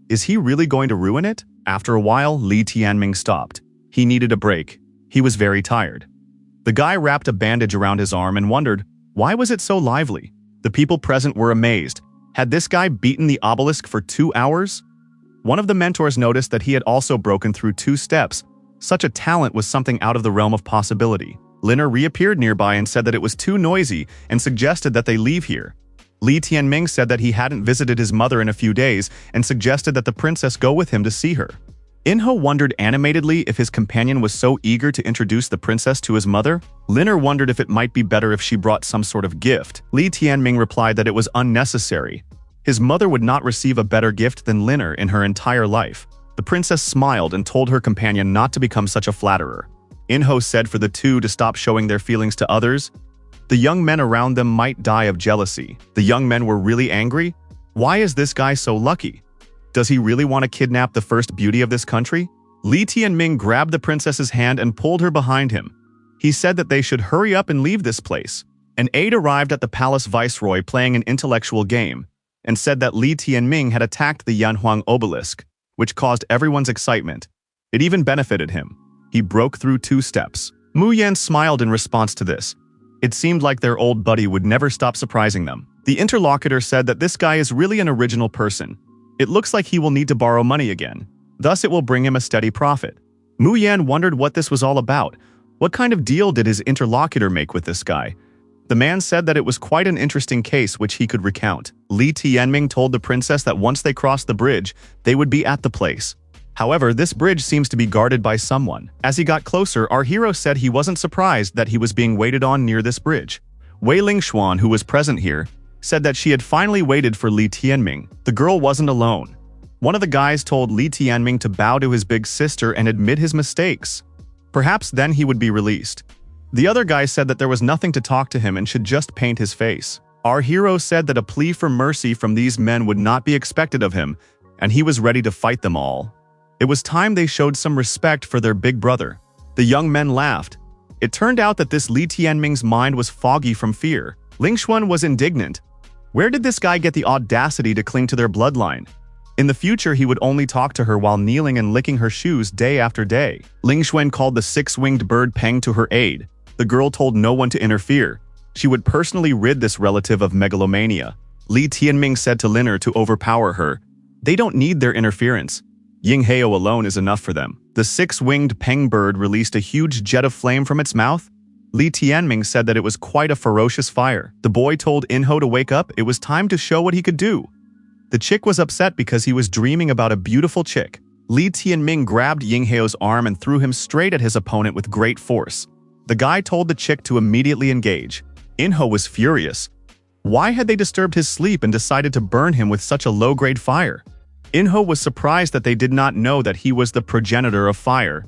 Is he really going to ruin it? After a while, Li Tianming stopped. He needed a break. He was very tired. The guy wrapped a bandage around his arm and wondered, why was it so lively? The people present were amazed. Had this guy beaten the obelisk for 2 hours? One of the mentors noticed that he had also broken through 2 steps. Such a talent was something out of the realm of possibility. Liner reappeared nearby and said that it was too noisy and suggested that they leave here. Li Tianming said that he hadn't visited his mother in a few days and suggested that the princess go with him to see her. Enho wondered animatedly if his companion was so eager to introduce the princess to his mother. Liner wondered if it might be better if she brought some sort of gift. Li Tianming replied that it was unnecessary. His mother would not receive a better gift than Liner in her entire life. The princess smiled and told her companion not to become such a flatterer. Enho said for the two to stop showing their feelings to others. The young men around them might die of jealousy. The young men were really angry. Why is this guy so lucky? Does he really want to kidnap the first beauty of this country? Li Tianming grabbed the princess's hand and pulled her behind him. He said that they should hurry up and leave this place. An aide arrived at the palace viceroy playing an intellectual game and said that Li Tianming had attacked the Yanhuang obelisk, which caused everyone's excitement. It even benefited him. He broke through 2 steps. Mu Yan smiled in response to this. It seemed like their old buddy would never stop surprising them. The interlocutor said that this guy is really an original person. It looks like he will need to borrow money again. Thus, it will bring him a steady profit. Mu Yan wondered what this was all about. What kind of deal did his interlocutor make with this guy? The man said that it was quite an interesting case which he could recount. Li Tianming told the princess that once they crossed the bridge, they would be at the place. However, this bridge seems to be guarded by someone. As he got closer, our hero said he wasn't surprised that he was being waited on near this bridge. Wei Lingxuan, who was present here, said that she had finally waited for Li Tianming. The girl wasn't alone. One of the guys told Li Tianming to bow to his big sister and admit his mistakes. Perhaps then he would be released. The other guy said that there was nothing to talk to him and should just paint his face. Our hero said that a plea for mercy from these men would not be expected of him, and he was ready to fight them all. It was time they showed some respect for their big brother. The young men laughed. It turned out that this Li Tianming's mind was foggy from fear. Lingxuan was indignant. Where did this guy get the audacity to cling to their bloodline? In the future, he would only talk to her while kneeling and licking her shoes day after day. Ling Xuan called the six-winged bird Peng to her aid. The girl told no one to interfere. She would personally rid this relative of megalomania. Li Tianming said to Liner to overpower her. They don't need their interference. Ying Heo alone is enough for them. The six-winged Peng bird released a huge jet of flame from its mouth. Li Tianming said that it was quite a ferocious fire. The boy told Inho to wake up. It was time to show what he could do. The chick was upset because he was dreaming about a beautiful chick. Li Tianming grabbed Ying Heo's arm and threw him straight at his opponent with great force. The guy told the chick to immediately engage. Inho was furious. Why had they disturbed his sleep and decided to burn him with such a low-grade fire? Inho was surprised that they did not know that he was the progenitor of fire.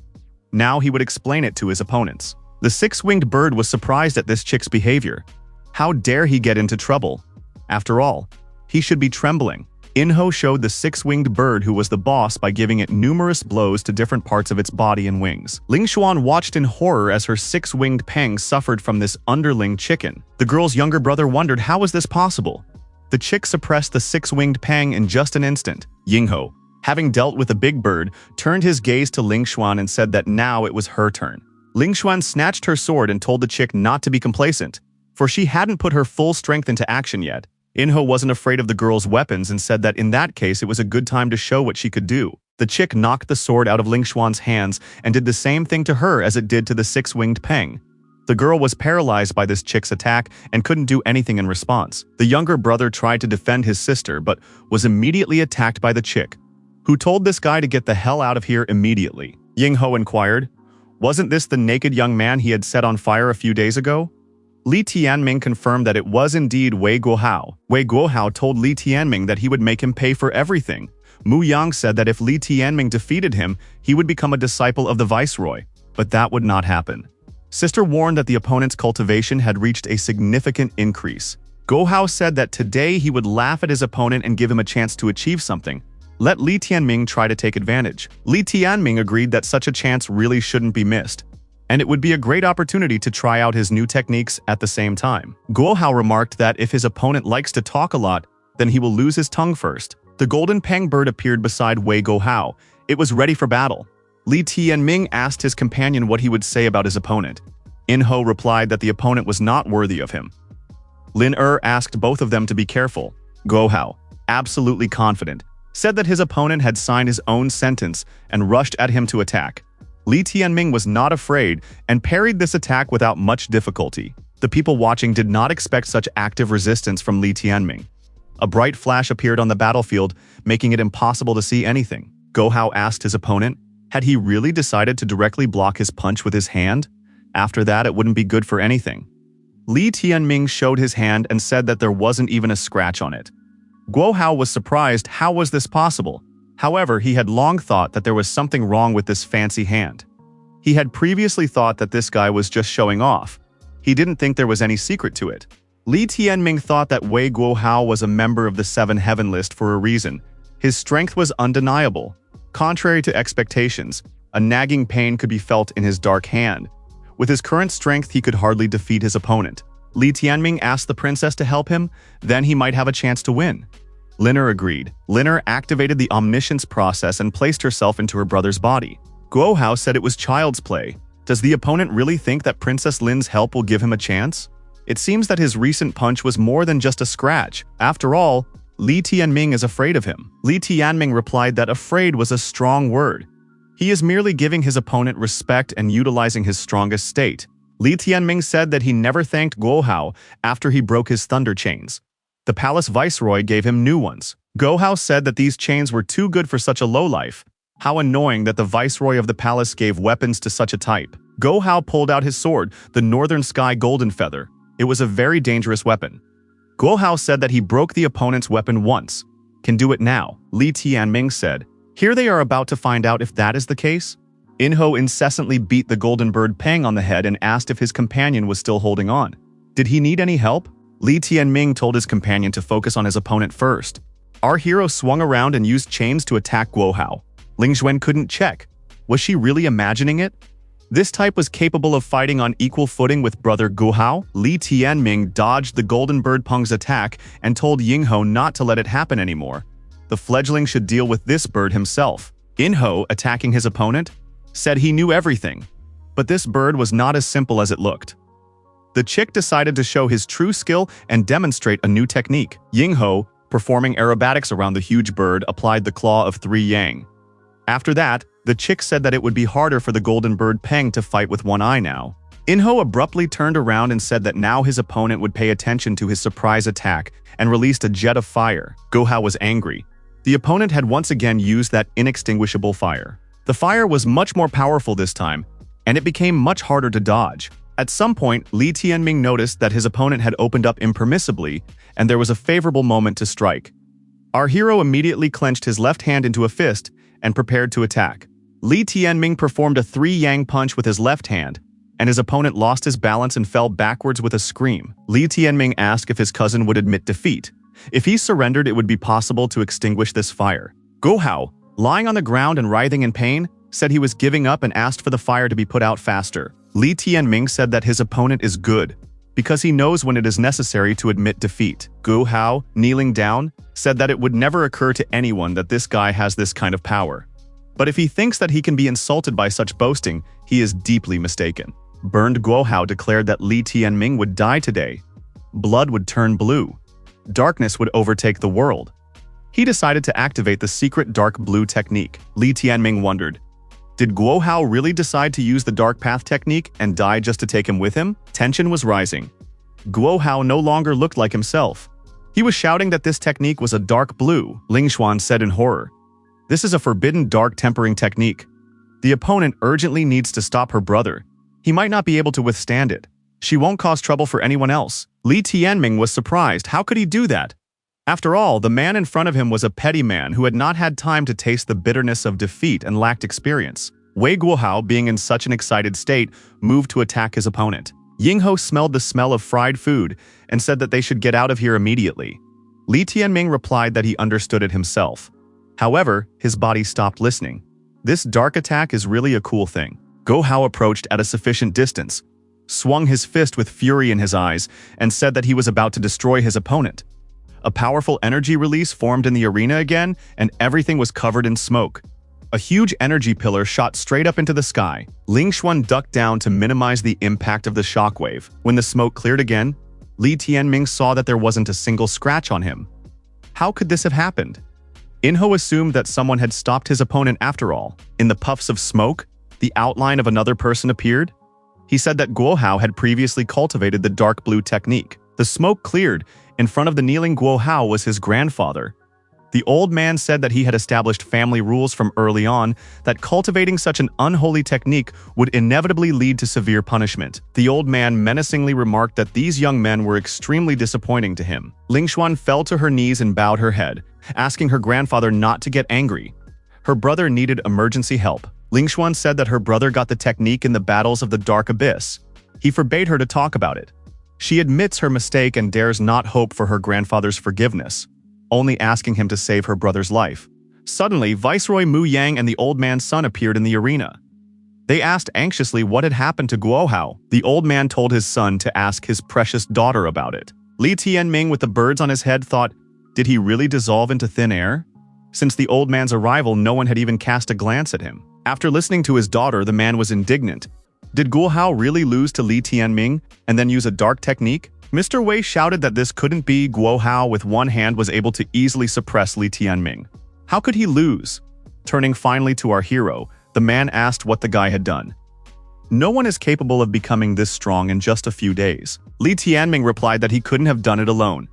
Now he would explain it to his opponents. The six-winged bird was surprised at this chick's behavior. How dare he get into trouble? After all, he should be trembling. Inho showed the six-winged bird who was the boss by giving it numerous blows to different parts of its body and wings. Ling Xuan watched in horror as her six-winged Peng suffered from this underling chicken. The girl's younger brother wondered how was this possible. The chick suppressed the six-winged Peng in just an instant. Yingho, having dealt with the big bird, turned his gaze to Ling Xuan and said that now it was her turn. Ling Xuan snatched her sword and told the chick not to be complacent, for she hadn't put her full strength into action yet. Inho wasn't afraid of the girl's weapons and said that in that case it was a good time to show what she could do. The chick knocked the sword out of Ling Xuan's hands and did the same thing to her as it did to the six-winged Peng. The girl was paralyzed by this chick's attack and couldn't do anything in response. The younger brother tried to defend his sister but was immediately attacked by the chick, who told this guy to get the hell out of here immediately. Yingho inquired, wasn't this the naked young man he had set on fire a few days ago? Li Tianming confirmed that it was indeed Wei Guohao. Wei Guohao told Li Tianming that he would make him pay for everything. Mu Yang said that if Li Tianming defeated him, he would become a disciple of the viceroy, but that would not happen. Sister warned that the opponent's cultivation had reached a significant increase. Guohao said that today he would laugh at his opponent and give him a chance to achieve something. Let Li Tianming try to take advantage. Li Tianming agreed that such a chance really shouldn't be missed, and it would be a great opportunity to try out his new techniques at the same time. Guohao remarked that if his opponent likes to talk a lot, then he will lose his tongue first. The golden Peng bird appeared beside Wei Guohao. It was ready for battle. Li Tianming asked his companion what he would say about his opponent. Inho replied that the opponent was not worthy of him. Lin asked both of them to be careful. Guohao, absolutely confident, said that his opponent had signed his own sentence and rushed at him to attack. Li Tianming was not afraid and parried this attack without much difficulty. The people watching did not expect such active resistance from Li Tianming. A bright flash appeared on the battlefield, making it impossible to see anything. Guohao asked his opponent, had he really decided to directly block his punch with his hand? After that, it wouldn't be good for anything. Li Tianming showed his hand and said that there wasn't even a scratch on it. Guohao was surprised. How was this possible? However, he had long thought that there was something wrong with this fancy hand. He had previously thought that this guy was just showing off. He didn't think there was any secret to it. Li Tianming thought that Wei Guohao was a member of the Seven Heaven List for a reason. His strength was undeniable. Contrary to expectations, a nagging pain could be felt in his dark hand. With his current strength, he could hardly defeat his opponent. Li Tianming asked the princess to help him, then he might have a chance to win. Liner agreed. Liner activated the omniscience process and placed herself into her brother's body. Guohao said it was child's play. Does the opponent really think that Princess Lin's help will give him a chance? It seems that his recent punch was more than just a scratch. After all, Li Tianming is afraid of him. Li Tianming replied that afraid was a strong word. He is merely giving his opponent respect and utilizing his strongest state. Li Tianming said that he never thanked Guohao after he broke his thunder chains. The palace viceroy gave him new ones. Guohao said that these chains were too good for such a lowlife. How annoying that the viceroy of the palace gave weapons to such a type. Guohao pulled out his sword, the Northern Sky Golden Feather. It was a very dangerous weapon. Guohao said that he broke the opponent's weapon once. Can do it now, Li Tianming said. Here they are about to find out if that is the case. Inho incessantly beat the golden bird Peng on the head and asked if his companion was still holding on. Did he need any help? Li Tianming told his companion to focus on his opponent first. Our hero swung around and used chains to attack Guohao. Ling Xuan couldn't check. Was she really imagining it? This type was capable of fighting on equal footing with brother Guohao. Li Tianming dodged the golden bird Peng's attack and told Yingho not to let it happen anymore. The fledgling should deal with this bird himself. Enro, attacking his opponent, said he knew everything. But this bird was not as simple as it looked. The chick decided to show his true skill and demonstrate a new technique. Yingho, performing aerobatics around the huge bird, applied the claw of 3 yang. After that, the chick said that it would be harder for the golden bird Peng to fight with one eye now. Enro abruptly turned around and said that now his opponent would pay attention to his surprise attack and released a jet of fire. Guohao was angry. The opponent had once again used that inextinguishable fire. The fire was much more powerful this time, and it became much harder to dodge. At some point, Li Tianming noticed that his opponent had opened up impermissibly, and there was a favorable moment to strike. Our hero immediately clenched his left hand into a fist and prepared to attack. Li Tianming performed a 3 yang punch with his left hand, and his opponent lost his balance and fell backwards with a scream. Li Tianming asked if his cousin would admit defeat. If he surrendered, it would be possible to extinguish this fire. Guohao, lying on the ground and writhing in pain, said he was giving up and asked for the fire to be put out faster. Li Tianming said that his opponent is good, because he knows when it is necessary to admit defeat. Guohao, kneeling down, said that it would never occur to anyone that this guy has this kind of power. But if he thinks that he can be insulted by such boasting, he is deeply mistaken. Burned Guohao declared that Li Tianming would die today. Blood would turn blue. Darkness would overtake the world. He decided to activate the secret dark blue technique. Li Tianming wondered, did Guohao really decide to use the dark path technique and die just to take him with him? Tension was rising. Guohao no longer looked like himself. He was shouting that this technique was a dark blue. Ling Xuan said in horror, "This is a forbidden dark tempering technique. The opponent urgently needs to stop her brother. He might not be able to withstand it. She won't cause trouble for anyone else." Li Tianming was surprised. How could he do that? After all, the man in front of him was a petty man who had not had time to taste the bitterness of defeat and lacked experience. Wei Guohao, being in such an excited state, moved to attack his opponent. Yingho smelled the smell of fried food and said that they should get out of here immediately. Li Tianming replied that he understood it himself. However, his body stopped listening. This dark attack is really a cool thing. Guohao approached at a sufficient distance, swung his fist with fury in his eyes, and said that he was about to destroy his opponent. A powerful energy release formed in the arena again, and everything was covered in smoke. A huge energy pillar shot straight up into the sky. Ling Xuan ducked down to minimize the impact of the shockwave. When the smoke cleared again, Li Tianming saw that there wasn't a single scratch on him. How could this have happened? Enro assumed that someone had stopped his opponent after all. In the puffs of smoke, the outline of another person appeared. He said that Guohao had previously cultivated the dark blue technique. The smoke cleared. In front of the kneeling Guohao was his grandfather. The old man said that he had established family rules from early on that cultivating such an unholy technique would inevitably lead to severe punishment. The old man menacingly remarked that these young men were extremely disappointing to him. Ling Xuan fell to her knees and bowed her head, asking her grandfather not to get angry. Her brother needed emergency help. Ling Xuan said that her brother got the technique in the battles of the Dark Abyss. He forbade her to talk about it. She admits her mistake and dares not hope for her grandfather's forgiveness, only asking him to save her brother's life. Suddenly, Viceroy Mu Yang and the old man's son appeared in the arena. They asked anxiously what had happened to Guohao. The old man told his son to ask his precious daughter about it. Li Tianming, with the birds on his head, thought, did he really dissolve into thin air? Since the old man's arrival, no one had even cast a glance at him. After listening to his daughter, the man was indignant. Did Guohao really lose to Li Tianming and then use a dark technique? Mr. Wei shouted that this couldn't be. Guohao with one hand was able to easily suppress Li Tianming. How could he lose? Turning finally to our hero, the man asked what the guy had done. No one is capable of becoming this strong in just a few days. Li Tianming replied that he couldn't have done it alone.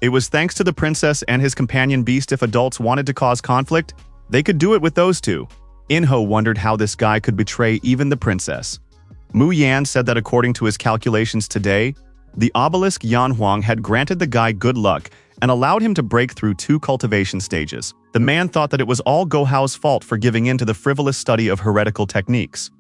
It was thanks to the princess and his companion beast. If adults wanted to cause conflict, they could do it with those two. Enro wondered how this guy could betray even the princess. Mu Yan said that according to his calculations today, the obelisk Yanhuang had granted the guy good luck and allowed him to break through 2 cultivation stages. The man thought that it was all Guohao's fault for giving in to the frivolous study of heretical techniques.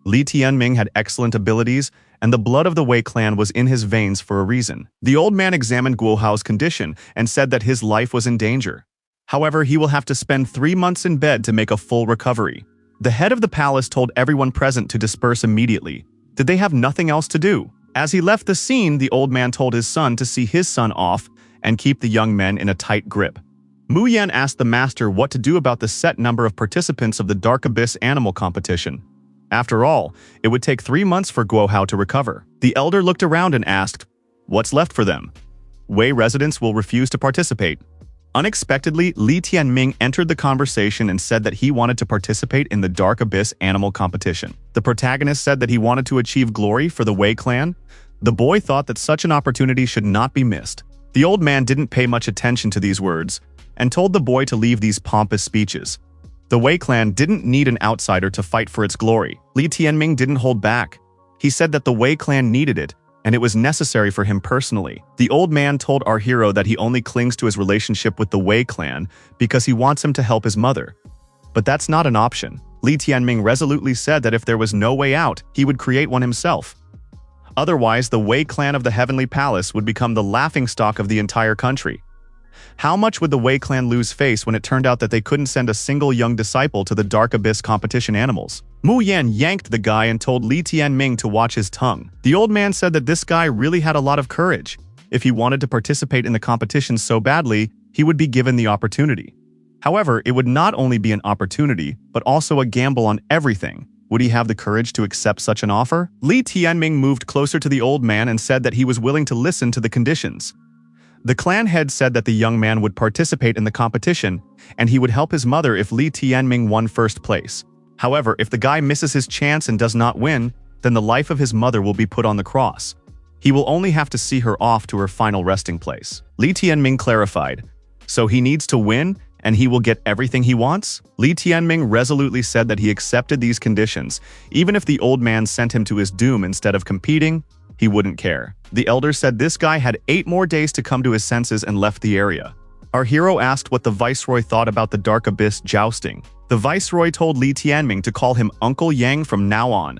Li Tianming had excellent abilities, and the blood of the Wei clan was in his veins for a reason. The old man examined Guohao's condition and said that his life was in danger. However, he will have to spend 3 months in bed to make a full recovery. The head of the palace told everyone present to disperse immediately. Did they have nothing else to do? As he left the scene, the old man told his son to see his son off and keep the young men in a tight grip. Mu Yan asked the master what to do about the set number of participants of the Dark Abyss animal competition. After all, it would take 3 months for Guo Hao to recover. The elder looked around and asked, "What's left for them?" Wei residents will refuse to participate. Unexpectedly, Li Tianming entered the conversation and said that he wanted to participate in the Dark Abyss animal competition. The protagonist said that he wanted to achieve glory for the Wei clan. The boy thought that such an opportunity should not be missed. The old man didn't pay much attention to these words and told the boy to leave these pompous speeches. The Wei clan didn't need an outsider to fight for its glory. Li Tianming didn't hold back. He said that the Wei clan needed it, and it was necessary for him personally. The old man told our hero that he only clings to his relationship with the Wei clan because he wants him to help his mother. But that's not an option. Li Tianming resolutely said that if there was no way out, he would create one himself. Otherwise, the Wei clan of the Heavenly Palace would become the laughingstock of the entire country. How much would the Wei clan lose face when it turned out that they couldn't send a single young disciple to the Dark Abyss competition animals? Mu Yan yanked the guy and told Li Tianming to watch his tongue. The old man said that this guy really had a lot of courage. If he wanted to participate in the competition so badly, he would be given the opportunity. However, it would not only be an opportunity, but also a gamble on everything. Would he have the courage to accept such an offer? Li Tianming moved closer to the old man and said that he was willing to listen to the conditions. The clan head said that the young man would participate in the competition, and he would help his mother if Li Tianming won first place. However, if the guy misses his chance and does not win, then the life of his mother will be put on the cross. He will only have to see her off to her final resting place. Li Tianming clarified, "So he needs to win, and he will get everything he wants?" Li Tianming resolutely said that he accepted these conditions. Even if the old man sent him to his doom instead of competing, he wouldn't care. The elder said this guy had 8 more days to come to his senses and left the area. Our hero asked what the viceroy thought about the Dark Abyss jousting. The viceroy told Li Tianming to call him Uncle Yang from now on.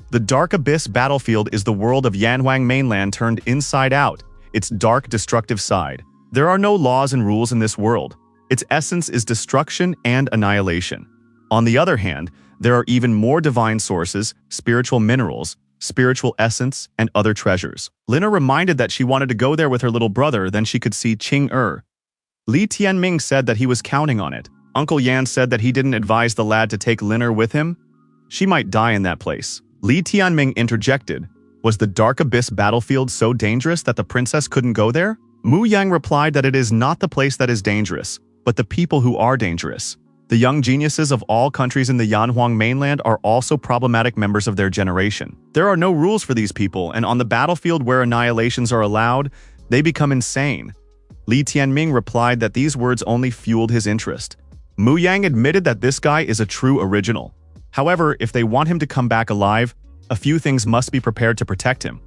The Dark Abyss battlefield is the world of Yanhuang mainland turned inside out, its dark, destructive side. There are no laws and rules in this world. Its essence is destruction and annihilation. On the other hand, there are even more divine sources, spiritual minerals, spiritual essence, and other treasures. Lina reminded that she wanted to go there with her little brother, then she could see Qing. Li Tianming said that he was counting on it. Uncle Yan said that he didn't advise the lad to take Lina with him. She might die in that place. Li Tianming interjected, "Was the Dark Abyss battlefield so dangerous that the princess couldn't go there?" Mu Yang replied that it is not the place that is dangerous, but the people who are dangerous. The young geniuses of all countries in the Yanhuang mainland are also problematic members of their generation. There are no rules for these people, and on the battlefield where annihilations are allowed, they become insane. Li Tianming replied that these words only fueled his interest. Mu Yang admitted that this guy is a true original. However, if they want him to come back alive, a few things must be prepared to protect him.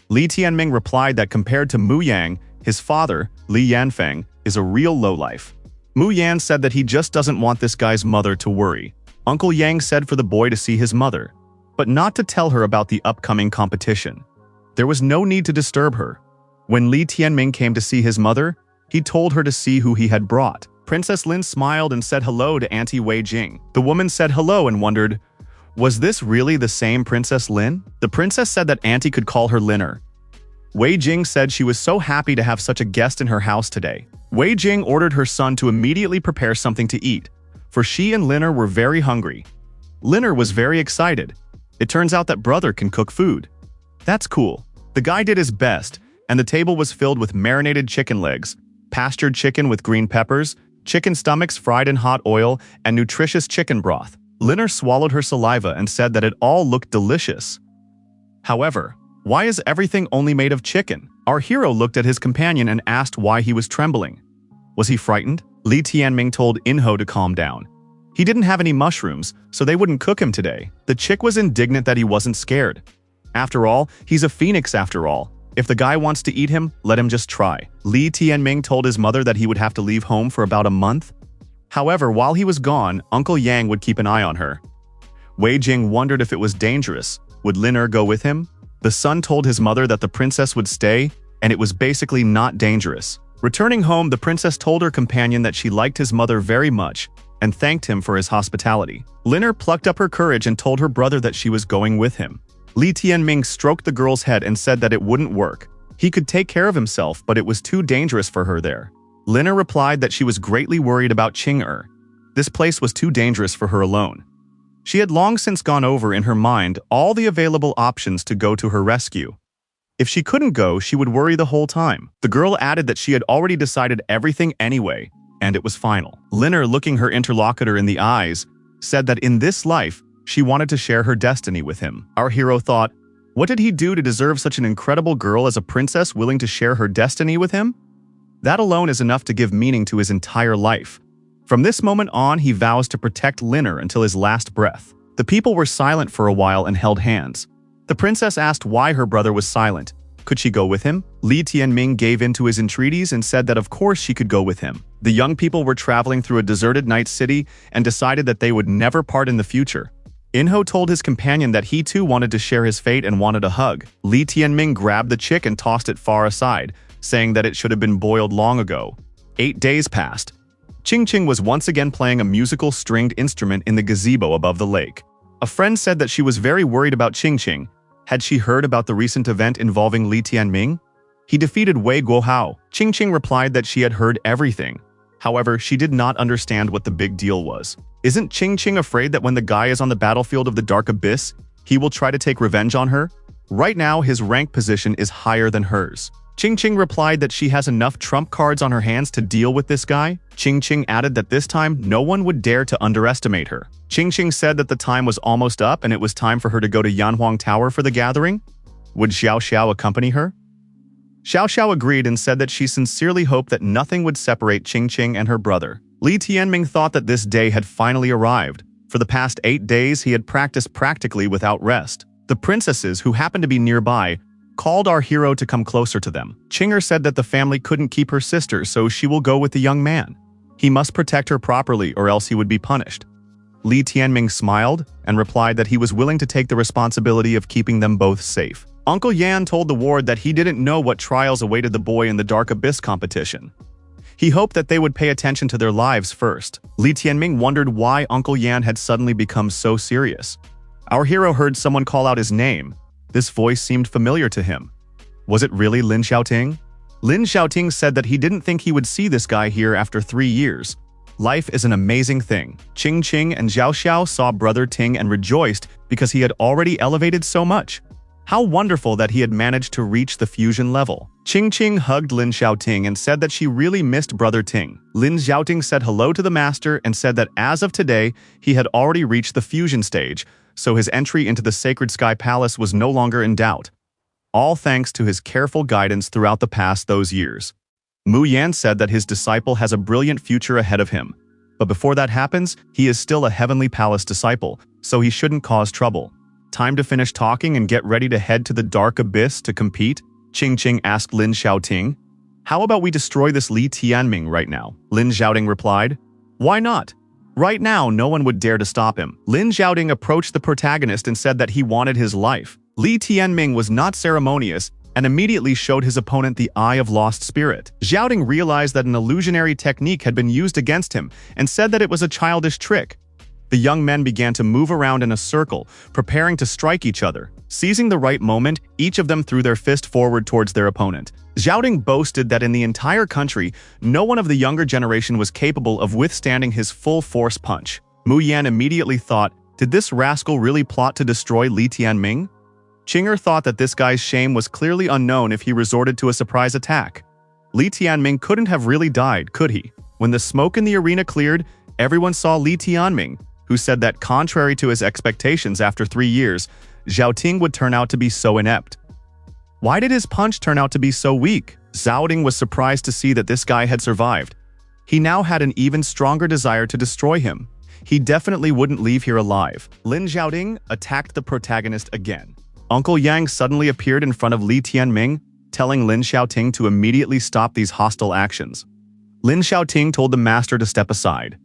Li Tianming replied that compared to Mu Yang, his father, Li Yanfeng, is a real lowlife. Mu Yan said that he just doesn't want this guy's mother to worry. Uncle Yang said for the boy to see his mother, but not to tell her about the upcoming competition. There was no need to disturb her. When Li Tianming came to see his mother, he told her to see who he had brought. Princess Lin smiled and said hello to Auntie Wei Jing. The woman said hello and wondered, was this really the same Princess Lin? The princess said that Auntie could call her Liner. Wei Jing said she was so happy to have such a guest in her house today. Wei Jing ordered her son to immediately prepare something to eat, for she and Liner were very hungry. Liner was very excited. It turns out that brother can cook food. That's cool. The guy did his best, and the table was filled with marinated chicken legs, pastured chicken with green peppers, chicken stomachs fried in hot oil, and nutritious chicken broth. Liner swallowed her saliva and said that it all looked delicious. However, why is everything only made of chicken? Our hero looked at his companion and asked why he was trembling. Was he frightened? Li Tianming told Inho to calm down. He didn't have any mushrooms, so they wouldn't cook him today. The chick was indignant that he wasn't scared. After all, he's a phoenix after all. If the guy wants to eat him, let him just try. Li Tianming told his mother that he would have to leave home for about a month. However, while he was gone, Uncle Yang would keep an eye on her. Wei Jing wondered if it was dangerous. Would Liner go with him? The son told his mother that the princess would stay, and it was basically not dangerous. Returning home, the princess told her companion that she liked his mother very much and thanked him for his hospitality. Liner plucked up her courage and told her brother that she was going with him. Li Tianming stroked the girl's head and said that it wouldn't work. He could take care of himself, but it was too dangerous for her there. Lina replied that she was greatly worried about Qing. This place was too dangerous for her alone. She had long since gone over in her mind all the available options to go to her rescue. If she couldn't go, she would worry the whole time. The girl added that she had already decided everything anyway, and it was final. Lina, looking her interlocutor in the eyes, said that in this life, she wanted to share her destiny with him. Our hero thought, what did he do to deserve such an incredible girl as a princess willing to share her destiny with him? That alone is enough to give meaning to his entire life. From this moment on, he vows to protect Lina until his last breath. The people were silent for a while and held hands. The princess asked why her brother was silent. Could she go with him? Li Tianming gave in to his entreaties and said that of course she could go with him. The young people were traveling through a deserted night city and decided that they would never part in the future. Enho told his companion that he too wanted to share his fate and wanted a hug. Li Tianming grabbed the chick and tossed it far aside, saying that it should have been boiled long ago. 8 days passed. Qing was once again playing a musical stringed instrument in the gazebo above the lake. A friend said that she was very worried about Qing. Had she heard about the recent event involving Li Tianming? He defeated Wei Guohao. Qing replied that she had heard everything. However, she did not understand what the big deal was. Isn't Qing afraid that when the guy is on the battlefield of the Dark Abyss, he will try to take revenge on her? Right now, his rank position is higher than hers. Qing replied that she has enough trump cards on her hands to deal with this guy. Qing added that this time, no one would dare to underestimate her. Qing said that the time was almost up and it was time for her to go to Yanhuang Tower for the gathering. Would Xiao Xiao accompany her? Xiao Xiao agreed and said that she sincerely hoped that nothing would separate Qing and her brother. Li Tianming thought that this day had finally arrived. For the past 8 days, he had practiced practically without rest. The princesses, who happened to be nearby, called our hero to come closer to them. Qing said that the family couldn't keep her sister, so she will go with the young man. He must protect her properly or else he would be punished. Li Tianming smiled and replied that he was willing to take the responsibility of keeping them both safe. Uncle Yan told the ward that he didn't know what trials awaited the boy in the Dark Abyss competition. He hoped that they would pay attention to their lives first. Li Tianming wondered why Uncle Yan had suddenly become so serious. Our hero heard someone call out his name. This voice seemed familiar to him. Was it really Lin Xiaoting? Lin Xiaoting said that he didn't think he would see this guy here after 3 years. Life is an amazing thing. Qing and Xiao Xiao saw brother Ting and rejoiced because he had already elevated so much. How wonderful that he had managed to reach the fusion level. Qing hugged Lin Xiaoting and said that she really missed brother Ting. Lin Xiaoting said hello to the master and said that as of today, he had already reached the fusion stage, so his entry into the Sacred Sky Palace was no longer in doubt. All thanks to his careful guidance throughout the past those years. Mu Yan said that his disciple has a brilliant future ahead of him. But before that happens, he is still a Heavenly Palace disciple, so he shouldn't cause trouble. Time to finish talking and get ready to head to the Dark Abyss to compete? Qing asked Lin Xiaoting. How about we destroy this Li Tianming right now? Lin Xiaoting replied. Why not? Right now, no one would dare to stop him. Lin Xiaoting approached the protagonist and said that he wanted his life. Li Tianming was not ceremonious and immediately showed his opponent the Eye of Lost Spirit. Xiaoting realized that an illusionary technique had been used against him and said that it was a childish trick. The young men began to move around in a circle, preparing to strike each other. Seizing the right moment, each of them threw their fist forward towards their opponent. Xiaoting boasted that in the entire country, no one of the younger generation was capable of withstanding his full-force punch. Mu Yan immediately thought, did this rascal really plot to destroy Li Tianming? Qing thought that this guy's shame was clearly unknown if he resorted to a surprise attack. Li Tianming couldn't have really died, could he? When the smoke in the arena cleared, everyone saw Li Tianming, who said that contrary to his expectations after 3 years, Xiaoting would turn out to be so inept. Why did his punch turn out to be so weak? Xiaoting was surprised to see that this guy had survived. He now had an even stronger desire to destroy him. He definitely wouldn't leave here alive. Lin Xiaoting attacked the protagonist again. Uncle Yang suddenly appeared in front of Li Tianming, telling Lin Xiaoting to immediately stop these hostile actions. Lin Xiaoting told the master to step aside.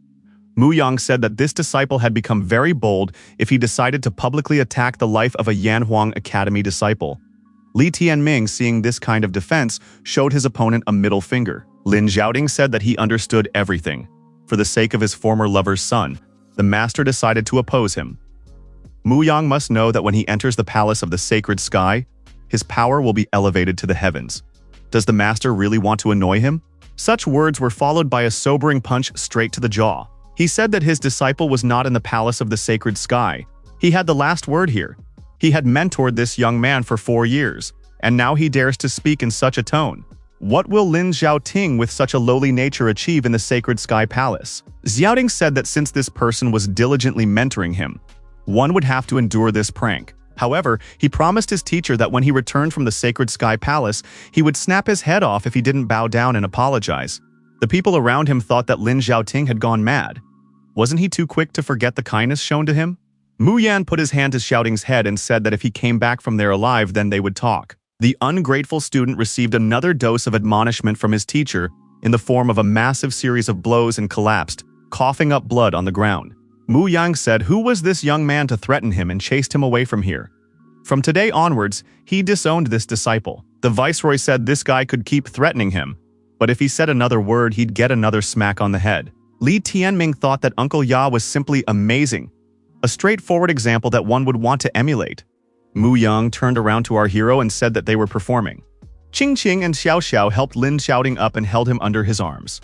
Mu Yang said that this disciple had become very bold if he decided to publicly attack the life of a Yanhuang Academy disciple. Li Tianming, seeing this kind of defense, showed his opponent a middle finger. Lin Xiaoting said that he understood everything. For the sake of his former lover's son, the master decided to oppose him. Mu Yang must know that when he enters the palace of the sacred sky, his power will be elevated to the heavens. Does the master really want to annoy him? Such words were followed by a sobering punch straight to the jaw. He said that his disciple was not in the palace of the sacred sky. He had the last word here. He had mentored this young man for 4 years, and now he dares to speak in such a tone. What will Lin Xiaoting with such a lowly nature achieve in the sacred sky palace? Xiaoting said that since this person was diligently mentoring him, one would have to endure this prank. However, he promised his teacher that when he returned from the sacred sky palace, he would snap his head off if he didn't bow down and apologize. The people around him thought that Lin Xiaoting had gone mad. Wasn't he too quick to forget the kindness shown to him? Mu Yan put his hand to Xiaoting's head and said that if he came back from there alive, then they would talk. The ungrateful student received another dose of admonishment from his teacher in the form of a massive series of blows and collapsed, coughing up blood on the ground. Mu Yang said who was this young man to threaten him and chased him away from here. From today onwards, he disowned this disciple. The viceroy said this guy could keep threatening him, but if he said another word, he'd get another smack on the head. Li Tianming thought that Uncle Ya was simply amazing, a straightforward example that one would want to emulate. Mu Yang turned around to our hero and said that they were performing. Qing Qing and Xiao Xiao helped Lin Xiaoting up and held him under his arms.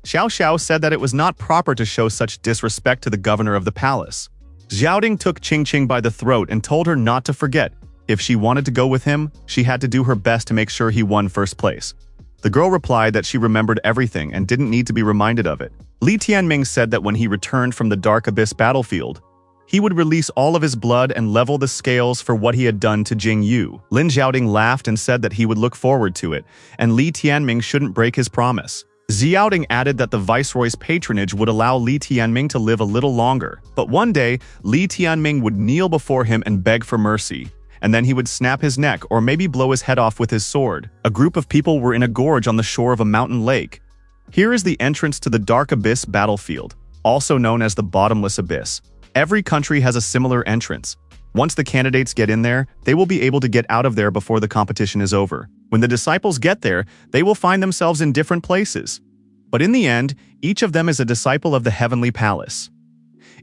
Xiao Xiao said that it was not proper to show such disrespect to the governor of the palace. Xiaoting took Qing Qing by the throat and told her not to forget, if she wanted to go with him, she had to do her best to make sure he won first place. The girl replied that she remembered everything and didn't need to be reminded of it. Li Tianming said that when he returned from the Dark Abyss battlefield, he would release all of his blood and level the scales for what he had done to Jing Yu. Lin Xiaoting laughed and said that he would look forward to it, and Li Tianming shouldn't break his promise. Xiaoting added that the viceroy's patronage would allow Li Tianming to live a little longer, but one day, Li Tianming would kneel before him and beg for mercy, and then he would snap his neck or maybe blow his head off with his sword. A group of people were in a gorge on the shore of a mountain lake. Here is the entrance to the Dark Abyss battlefield, also known as the Bottomless Abyss. Every country has a similar entrance. Once the candidates get in there, they will be able to get out of there before the competition is over. When the disciples get there, they will find themselves in different places. But in the end, each of them is a disciple of the Heavenly Palace.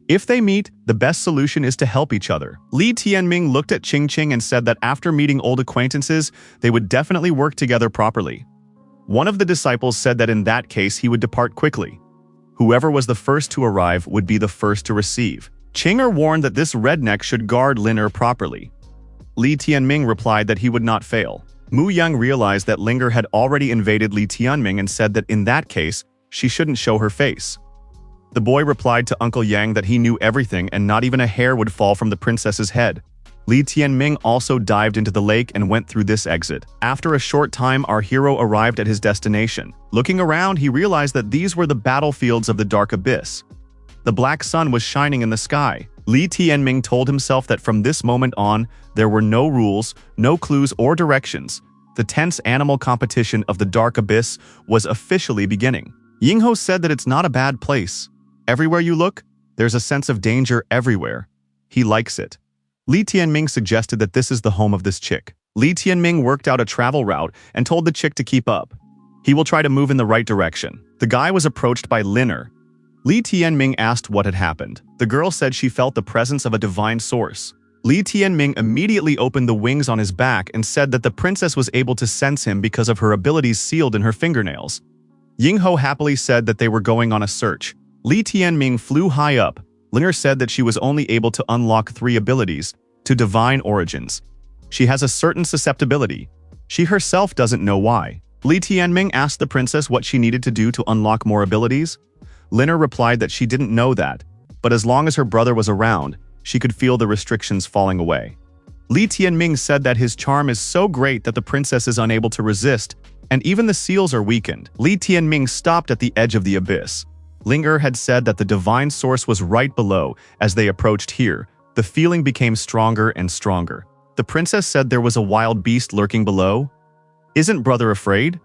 If they meet, the best solution is to help each other. Li Tianming looked at Qing Qing and said that after meeting old acquaintances, they would definitely work together properly. One of the disciples said that in that case he would depart quickly. Whoever was the first to arrive would be the first to receive. Qinger warned that this redneck should guard Liner properly. Li Tianming replied that he would not fail. Mu Yang realized that Linger had already invaded Li Tianming and said that in that case, she shouldn't show her face. The boy replied to Uncle Yang that he knew everything and not even a hair would fall from the princess's head. Li Tianming also dived into the lake and went through this exit. After a short time, our hero arrived at his destination. Looking around, he realized that these were the battlefields of the Dark Abyss. The black sun was shining in the sky. Li Tianming told himself that from this moment on, there were no rules, no clues or directions. The tense animal competition of the Dark Abyss was officially beginning. Yingho said that it's not a bad place. Everywhere you look, there's a sense of danger everywhere. He likes it. Li Tianming suggested that this is the home of this chick. Li Tianming worked out a travel route and told the chick to keep up. He will try to move in the right direction. The guy was approached by Liner. Li Tianming asked what had happened. The girl said she felt the presence of a divine source. Li Tianming immediately opened the wings on his back and said that the princess was able to sense him because of her abilities sealed in her fingernails. Yingho happily said that they were going on a search. Li Tianming flew high up. Liner said that she was only able to unlock 3 abilities to divine origins. She has a certain susceptibility. She herself doesn't know why. Li Tianming asked the princess what she needed to do to unlock more abilities. Liner replied that she didn't know that, but as long as her brother was around, she could feel the restrictions falling away. Li Tianming said that his charm is so great that the princess is unable to resist, and even the seals are weakened. Li Tianming stopped at the edge of the abyss. Linger had said that the divine source was right below. As they approached here, the feeling became stronger and stronger. The princess said there was a wild beast lurking below. Isn't brother afraid?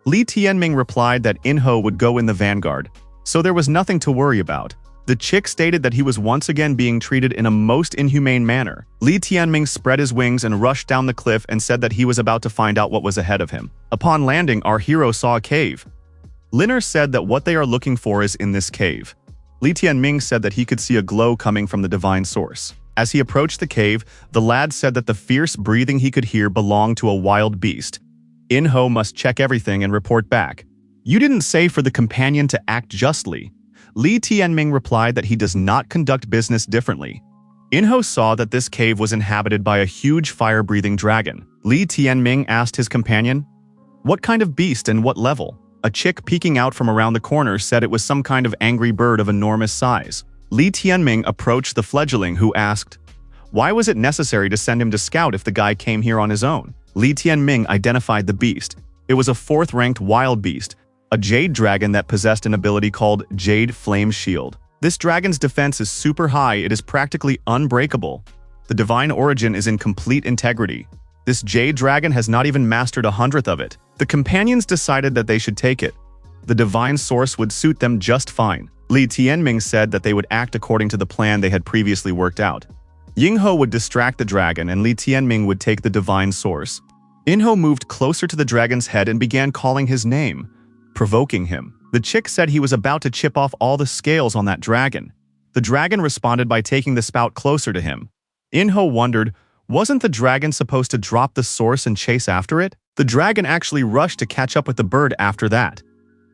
Li Tianming replied that Inho would go in the vanguard, so there was nothing to worry about. The chick stated that he was once again being treated in a most inhumane manner. Li Tianming spread his wings and rushed down the cliff and said that he was about to find out what was ahead of him. Upon landing, our hero saw a cave. Liner said that what they are looking for is in this cave. Li Tianming said that he could see a glow coming from the divine source. As he approached the cave, the lad said that the fierce breathing he could hear belonged to a wild beast. Inho must check everything and report back. You didn't say for the companion to act justly. Li Tianming replied that he does not conduct business differently. Enho saw that this cave was inhabited by a huge fire-breathing dragon. Li Tianming asked his companion, "What kind of beast and what level?" A chick peeking out from around the corner said it was some kind of angry bird of enormous size. Li Tianming approached the fledgling who asked, "Why was it necessary to send him to scout if the guy came here on his own?" Li Tianming identified the beast. It was a 4th-ranked wild beast, a jade dragon that possessed an ability called Jade Flame Shield. This dragon's defense is super high, it is practically unbreakable. The divine origin is in complete integrity. This jade dragon has not even mastered 100th of it. The companions decided that they should take it. The divine source would suit them just fine. Li Tianming said that they would act according to the plan they had previously worked out. Yingho would distract the dragon and Li Tianming would take the divine source. Enho moved closer to the dragon's head and began calling his name, provoking him. The chick said he was about to chip off all the scales on that dragon. The dragon responded by taking the spout closer to him. Enho wondered, wasn't the dragon supposed to drop the source and chase after it? The dragon actually rushed to catch up with the bird after that.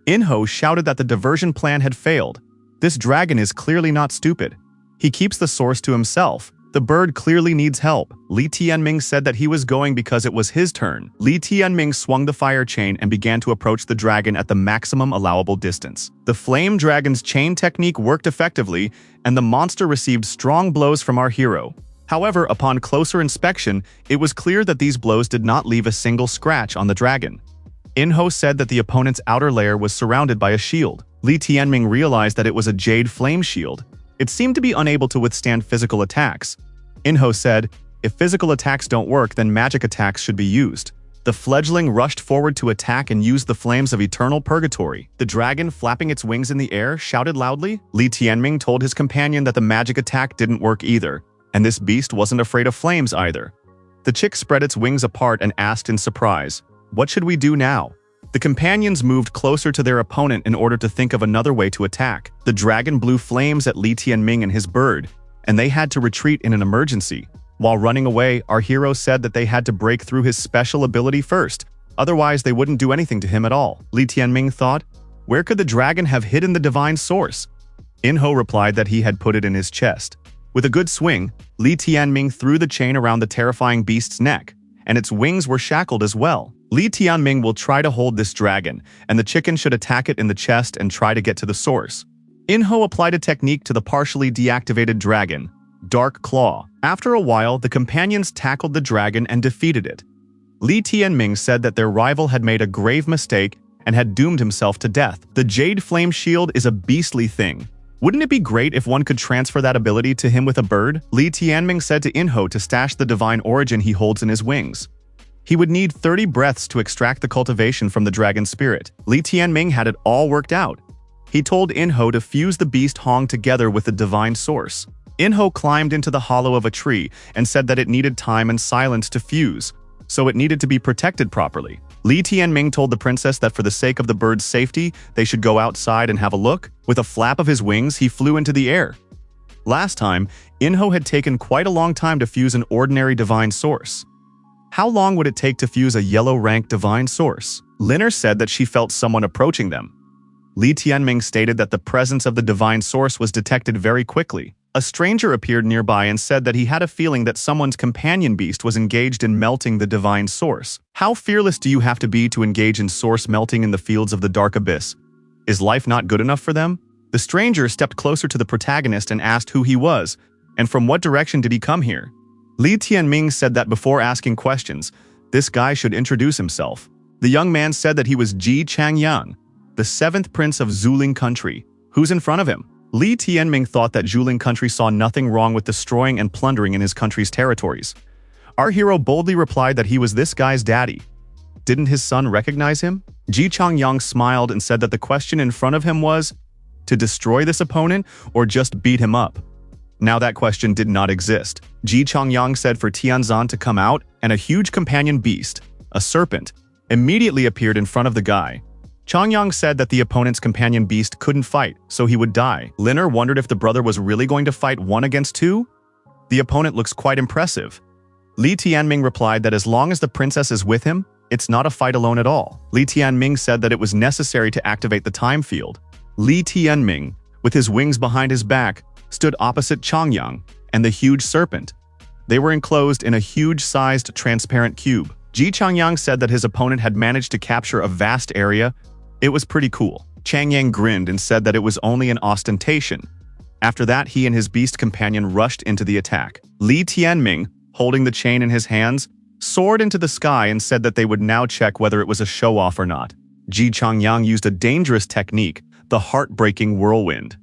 Enho shouted that the diversion plan had failed. This dragon is clearly not stupid. He keeps the source to himself. The bird clearly needs help. Li Tianming said that he was going because it was his turn. Li Tianming swung the fire chain and began to approach the dragon at the maximum allowable distance. The flame dragon's chain technique worked effectively, and the monster received strong blows from our hero. However, upon closer inspection, it was clear that these blows did not leave a single scratch on the dragon. Enho said that the opponent's outer layer was surrounded by a shield. Li Tianming realized that it was a jade flame shield. It seemed to be unable to withstand physical attacks. Enho said, if physical attacks don't work, then magic attacks should be used. The fledgling rushed forward to attack and used the flames of eternal purgatory. The dragon, flapping its wings in the air, shouted loudly. Li Tianming told his companion that the magic attack didn't work either, and this beast wasn't afraid of flames either. The chick spread its wings apart and asked in surprise, "What should we do now?" The companions moved closer to their opponent in order to think of another way to attack. The dragon blew flames at Li Tianming and his bird, and they had to retreat in an emergency. While running away, our hero said that they had to break through his special ability first, otherwise they wouldn't do anything to him at all. Li Tianming thought, where could the dragon have hidden the divine source? Enho replied that he had put it in his chest. With a good swing, Li Tianming threw the chain around the terrifying beast's neck, and its wings were shackled as well. Li Tianming will try to hold this dragon, and the chicken should attack it in the chest and try to get to the source. Enho applied a technique to the partially deactivated dragon, Dark Claw. After a while, the companions tackled the dragon and defeated it. Li Tianming said that their rival had made a grave mistake and had doomed himself to death. The Jade Flame Shield is a beastly thing. Wouldn't it be great if one could transfer that ability to him with a bird? Li Tianming said to Enho to stash the divine origin he holds in his wings. He would need 30 breaths to extract the cultivation from the dragon's spirit. Li Tianming had it all worked out. He told Enho to fuse the beast Hong together with the divine source. Enho climbed into the hollow of a tree and said that it needed time and silence to fuse, so it needed to be protected properly. Li Tianming told the princess that for the sake of the bird's safety, they should go outside and have a look. With a flap of his wings, he flew into the air. Last time, Enho had taken quite a long time to fuse an ordinary divine source. How long would it take to fuse a yellow-rank divine source? Linner said that she felt someone approaching them. Li Tianming stated that the presence of the divine source was detected very quickly. A stranger appeared nearby and said that he had a feeling that someone's companion beast was engaged in melting the divine source. How fearless do you have to be to engage in source melting in the fields of the dark abyss? Is life not good enough for them? The stranger stepped closer to the protagonist and asked who he was, and from what direction did he come here? Li Tianming said that before asking questions, this guy should introduce himself. The young man said that he was Ji Changyang, the 7th prince of Zuling country. Who's in front of him? Li Tianming thought that Zuling country saw nothing wrong with destroying and plundering in his country's territories. Our hero boldly replied that he was this guy's daddy. Didn't his son recognize him? Ji Changyang smiled and said that the question in front of him was, to destroy this opponent or just beat him up? Now that question did not exist. Ji Changyang said for Tianzan to come out, and a huge companion beast, a serpent, immediately appeared in front of the guy. Changyang said that the opponent's companion beast couldn't fight, so he would die. Linner wondered if the brother was really going to fight 1 against 2? The opponent looks quite impressive. Li Tianming replied that as long as the princess is with him, It's not a fight alone at all. Li Tianming said that it was necessary to activate the time field. Li Tianming, with his wings behind his back, stood opposite Changyang and the huge serpent. They were enclosed in a huge-sized transparent cube. Ji Changyang said that his opponent had managed to capture a vast area. It was pretty cool. Changyang grinned and said that it was only an ostentation. After that, he and his beast companion rushed into the attack. Li Tianming, holding the chain in his hands, soared into the sky and said that they would now check whether it was a show-off or not. Ji Changyang used a dangerous technique, the heartbreaking whirlwind.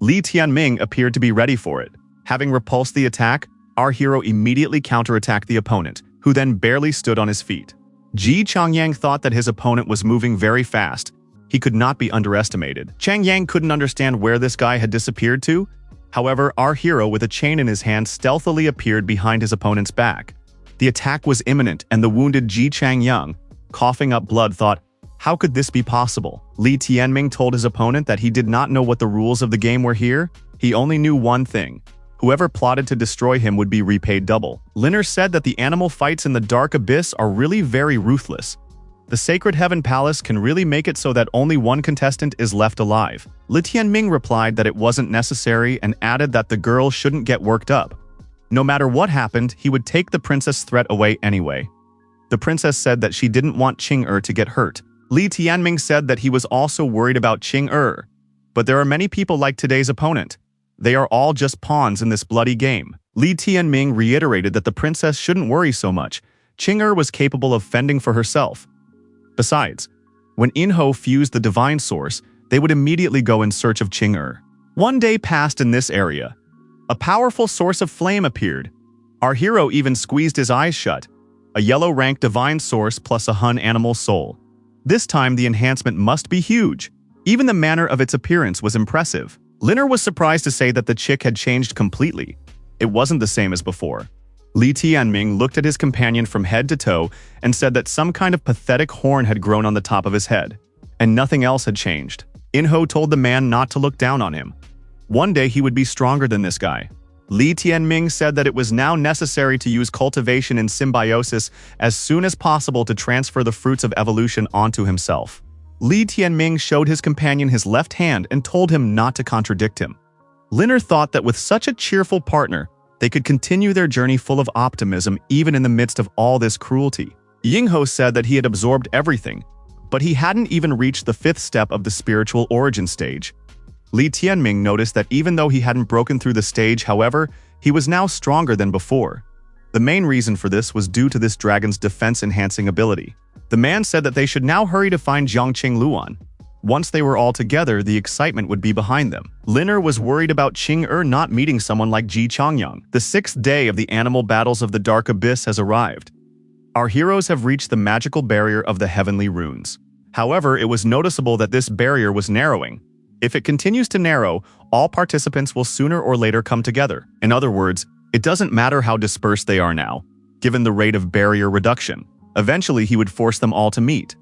Li Tianming appeared to be ready for it. Having repulsed the attack, our hero immediately counterattacked the opponent, who then barely stood on his feet. Ji Changyang thought that his opponent was moving very fast. He could not be underestimated. Changyang couldn't understand where this guy had disappeared to. However, our hero with a chain in his hand stealthily appeared behind his opponent's back. The attack was imminent, and the wounded Ji Changyang, coughing up blood, thought, how could this be possible? Li Tianming told his opponent that he did not know what the rules of the game were here. He only knew one thing. Whoever plotted to destroy him would be repaid double. Liner said that the animal fights in the Dark Abyss are really very ruthless. The Sacred Heaven Palace can really make it so that only one contestant is left alive. Li Tianming replied that it wasn't necessary and added that the girl shouldn't get worked up. No matter what happened, he would take the princess threat away anyway. The princess said that she didn't want Qing to get hurt. Li Tianming said that he was also worried about Qing. But there are many people like today's opponent. They are all just pawns in this bloody game. Li Tianming reiterated that the princess shouldn't worry so much. Qing was capable of fending for herself. Besides, when enro fused the divine source, they would immediately go in search of Qing. One day passed in this area. A powerful source of flame appeared. Our hero even squeezed his eyes shut. A yellow-rank divine source plus a Hun animal soul. This time the enhancement must be huge. Even the manner of its appearance was impressive. Liner was surprised to say that the chick had changed completely. It wasn't the same as before. Li Tianming looked at his companion from head to toe and said that some kind of pathetic horn had grown on the top of his head, and nothing else had changed. Enro told the man not to look down on him. One day he would be stronger than this guy. Li Tianming said that it was now necessary to use cultivation and symbiosis as soon as possible to transfer the fruits of evolution onto himself. Li Tianming showed his companion his left hand and told him not to contradict him. Liner thought that with such a cheerful partner, they could continue their journey full of optimism even in the midst of all this cruelty. Yingho said that he had absorbed everything, but he hadn't even reached the 5th step of the spiritual origin stage. Li Tianming noticed that even though he hadn't broken through the stage, however, he was now stronger than before. The main reason for this was due to this dragon's defense-enhancing ability. The man said that they should now hurry to find Jiangqing Luan. Once they were all together, the excitement would be behind them. Liner was worried about Qing not meeting someone like Ji Changyang. The 6th day of the animal battles of the Dark Abyss has arrived. Our heroes have reached the magical barrier of the heavenly runes. However, it was noticeable that this barrier was narrowing. If it continues to narrow, all participants will sooner or later come together. In other words, it doesn't matter how dispersed they are now, given the rate of barrier reduction. Eventually, he would force them all to meet.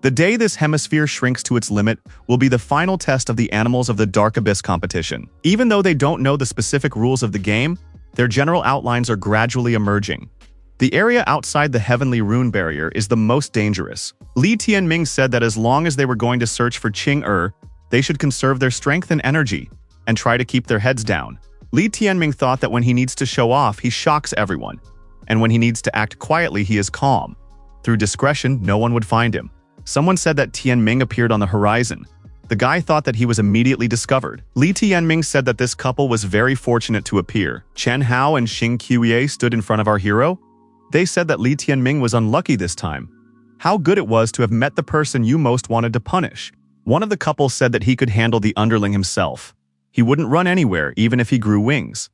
The day this hemisphere shrinks to its limit will be the final test of the animals of the Dark Abyss competition. Even though they don't know the specific rules of the game, their general outlines are gradually emerging. The area outside the heavenly rune barrier is the most dangerous. Li Tianming said that as long as they were going to search for Qing they should conserve their strength and energy, and try to keep their heads down. Li Tianming thought that when he needs to show off, he shocks everyone, and when he needs to act quietly, he is calm. Through discretion, no one would find him. Someone said that Tianming appeared on the horizon. The guy thought that he was immediately discovered. Li Tianming said that this couple was very fortunate to appear. Chen Hao and Xing Qiuye stood in front of our hero. They said that Li Tianming was unlucky this time. How good it was to have met the person you most wanted to punish. One of the couple said that he could handle the underling himself. He wouldn't run anywhere, even if he grew wings.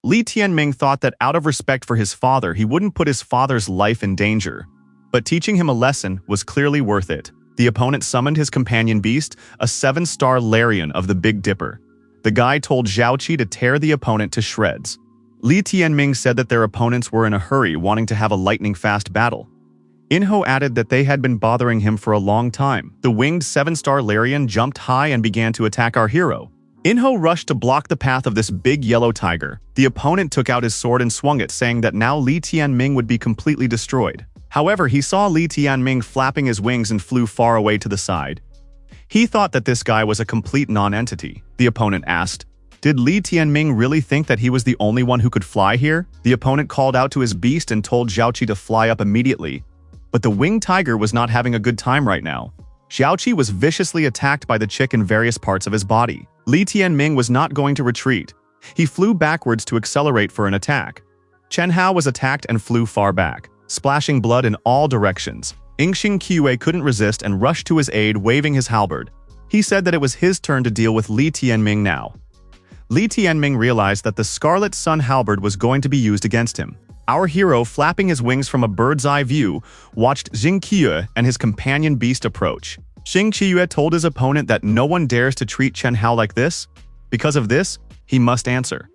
Li Tianming thought that out of respect for his father, he wouldn't put his father's life in danger. But teaching him a lesson was clearly worth it. The opponent summoned his companion beast, a 7-star Larian of the Big Dipper. The guy told Zhaoqi to tear the opponent to shreds. Li Tianming said that their opponents were in a hurry, wanting to have a lightning-fast battle. Enro added that they had been bothering him for a long time. The winged 7-star Larian jumped high and began to attack our hero. Enro rushed to block the path of this big yellow tiger. The opponent took out his sword and swung it, saying that now Li Tianming would be completely destroyed. However, he saw Li Tianming flapping his wings and flew far away to the side. He thought that this guy was a complete non-entity. The opponent asked, "Did Li Tianming really think that he was the only one who could fly here?" The opponent called out to his beast and told Xiaoqi to fly up immediately. But the winged tiger was not having a good time right now. Xiaoqi was viciously attacked by the chick in various parts of his body. Li Tianming was not going to retreat. He flew backwards to accelerate for an attack. Chen Hao was attacked and flew far back, splashing blood in all directions. Yingxing Qiwei couldn't resist and rushed to his aid, waving his halberd. He said that it was his turn to deal with Li Tianming now. Li Tianming realized that the Scarlet Sun halberd was going to be used against him. Our hero, flapping his wings from a bird's eye view, watched Xing Qiyu and his companion beast approach. Xing Qiyu told his opponent that no one dares to treat Chen Hao like this. Because of this, he must answer.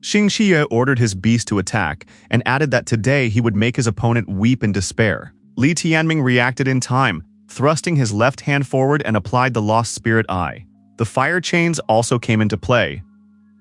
Xing Qiyu ordered his beast to attack and added that today he would make his opponent weep in despair. Li Tianming reacted in time, thrusting his left hand forward and applied the Lost Spirit Eye. The fire chains also came into play.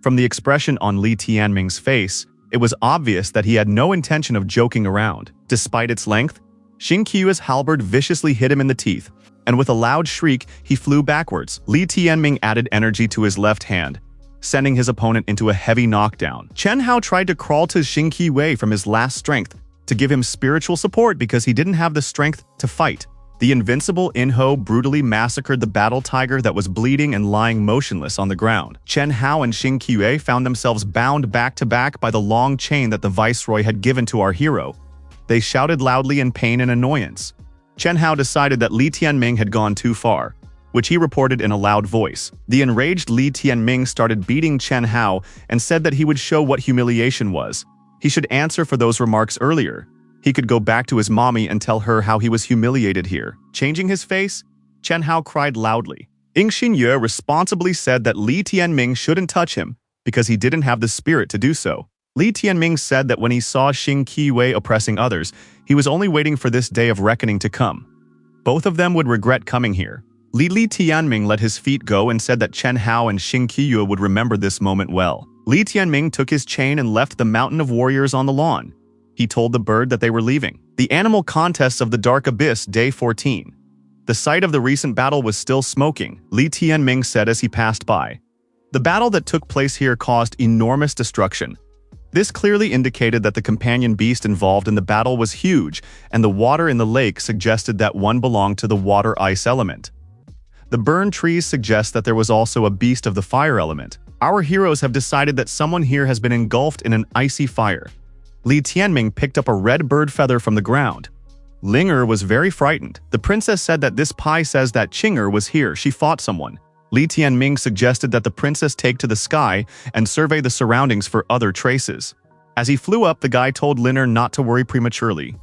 From the expression on Li Tianming's face, it was obvious that he had no intention of joking around. Despite its length, Xing Qiyu's halberd viciously hit him in the teeth, and with a loud shriek, he flew backwards. Li Tianming added energy to his left hand, sending his opponent into a heavy knockdown. Chen Hao tried to crawl to Xing Qiwei from his last strength to give him spiritual support because he didn't have the strength to fight. The invincible Enro brutally massacred the battle tiger that was bleeding and lying motionless on the ground. Chen Hao and Xing Qiwei found themselves bound back to back by the long chain that the viceroy had given to our hero. They shouted loudly in pain and annoyance. Chen Hao decided that Li Tianming had gone too far, which he reported in a loud voice. The enraged Li Tianming started beating Chen Hao and said that he would show what humiliation was. He should answer for those remarks earlier. He could go back to his mommy and tell her how he was humiliated here. Changing his face, Chen Hao cried loudly. Yingxin Ye responsibly said that Li Tianming shouldn't touch him because he didn't have the spirit to do so. Li Tianming said that when he saw Xing Qiwei oppressing others, he was only waiting for this day of reckoning to come. Both of them would regret coming here. Li Tianming let his feet go and said that Chen Hao and Xing Qiyu would remember this moment well. Li Tianming took his chain and left the mountain of warriors on the lawn. He told the bird that they were leaving. The Animal Contests of the Dark Abyss, Day 14. The site of the recent battle was still smoking, Li Tianming said as he passed by. The battle that took place here caused enormous destruction. This clearly indicated that the companion beast involved in the battle was huge, and the water in the lake suggested that one belonged to the water-ice element. The burned trees suggest that there was also a beast of the fire element. Our heroes have decided that someone here has been engulfed in an icy fire. Li Tianming picked up a red bird feather from the ground. Linger was very frightened. The princess said that this pie says that Qinger was here. She fought someone. Li Tianming suggested that the princess take to the sky and survey the surroundings for other traces. As he flew up, the guy told Linger not to worry prematurely.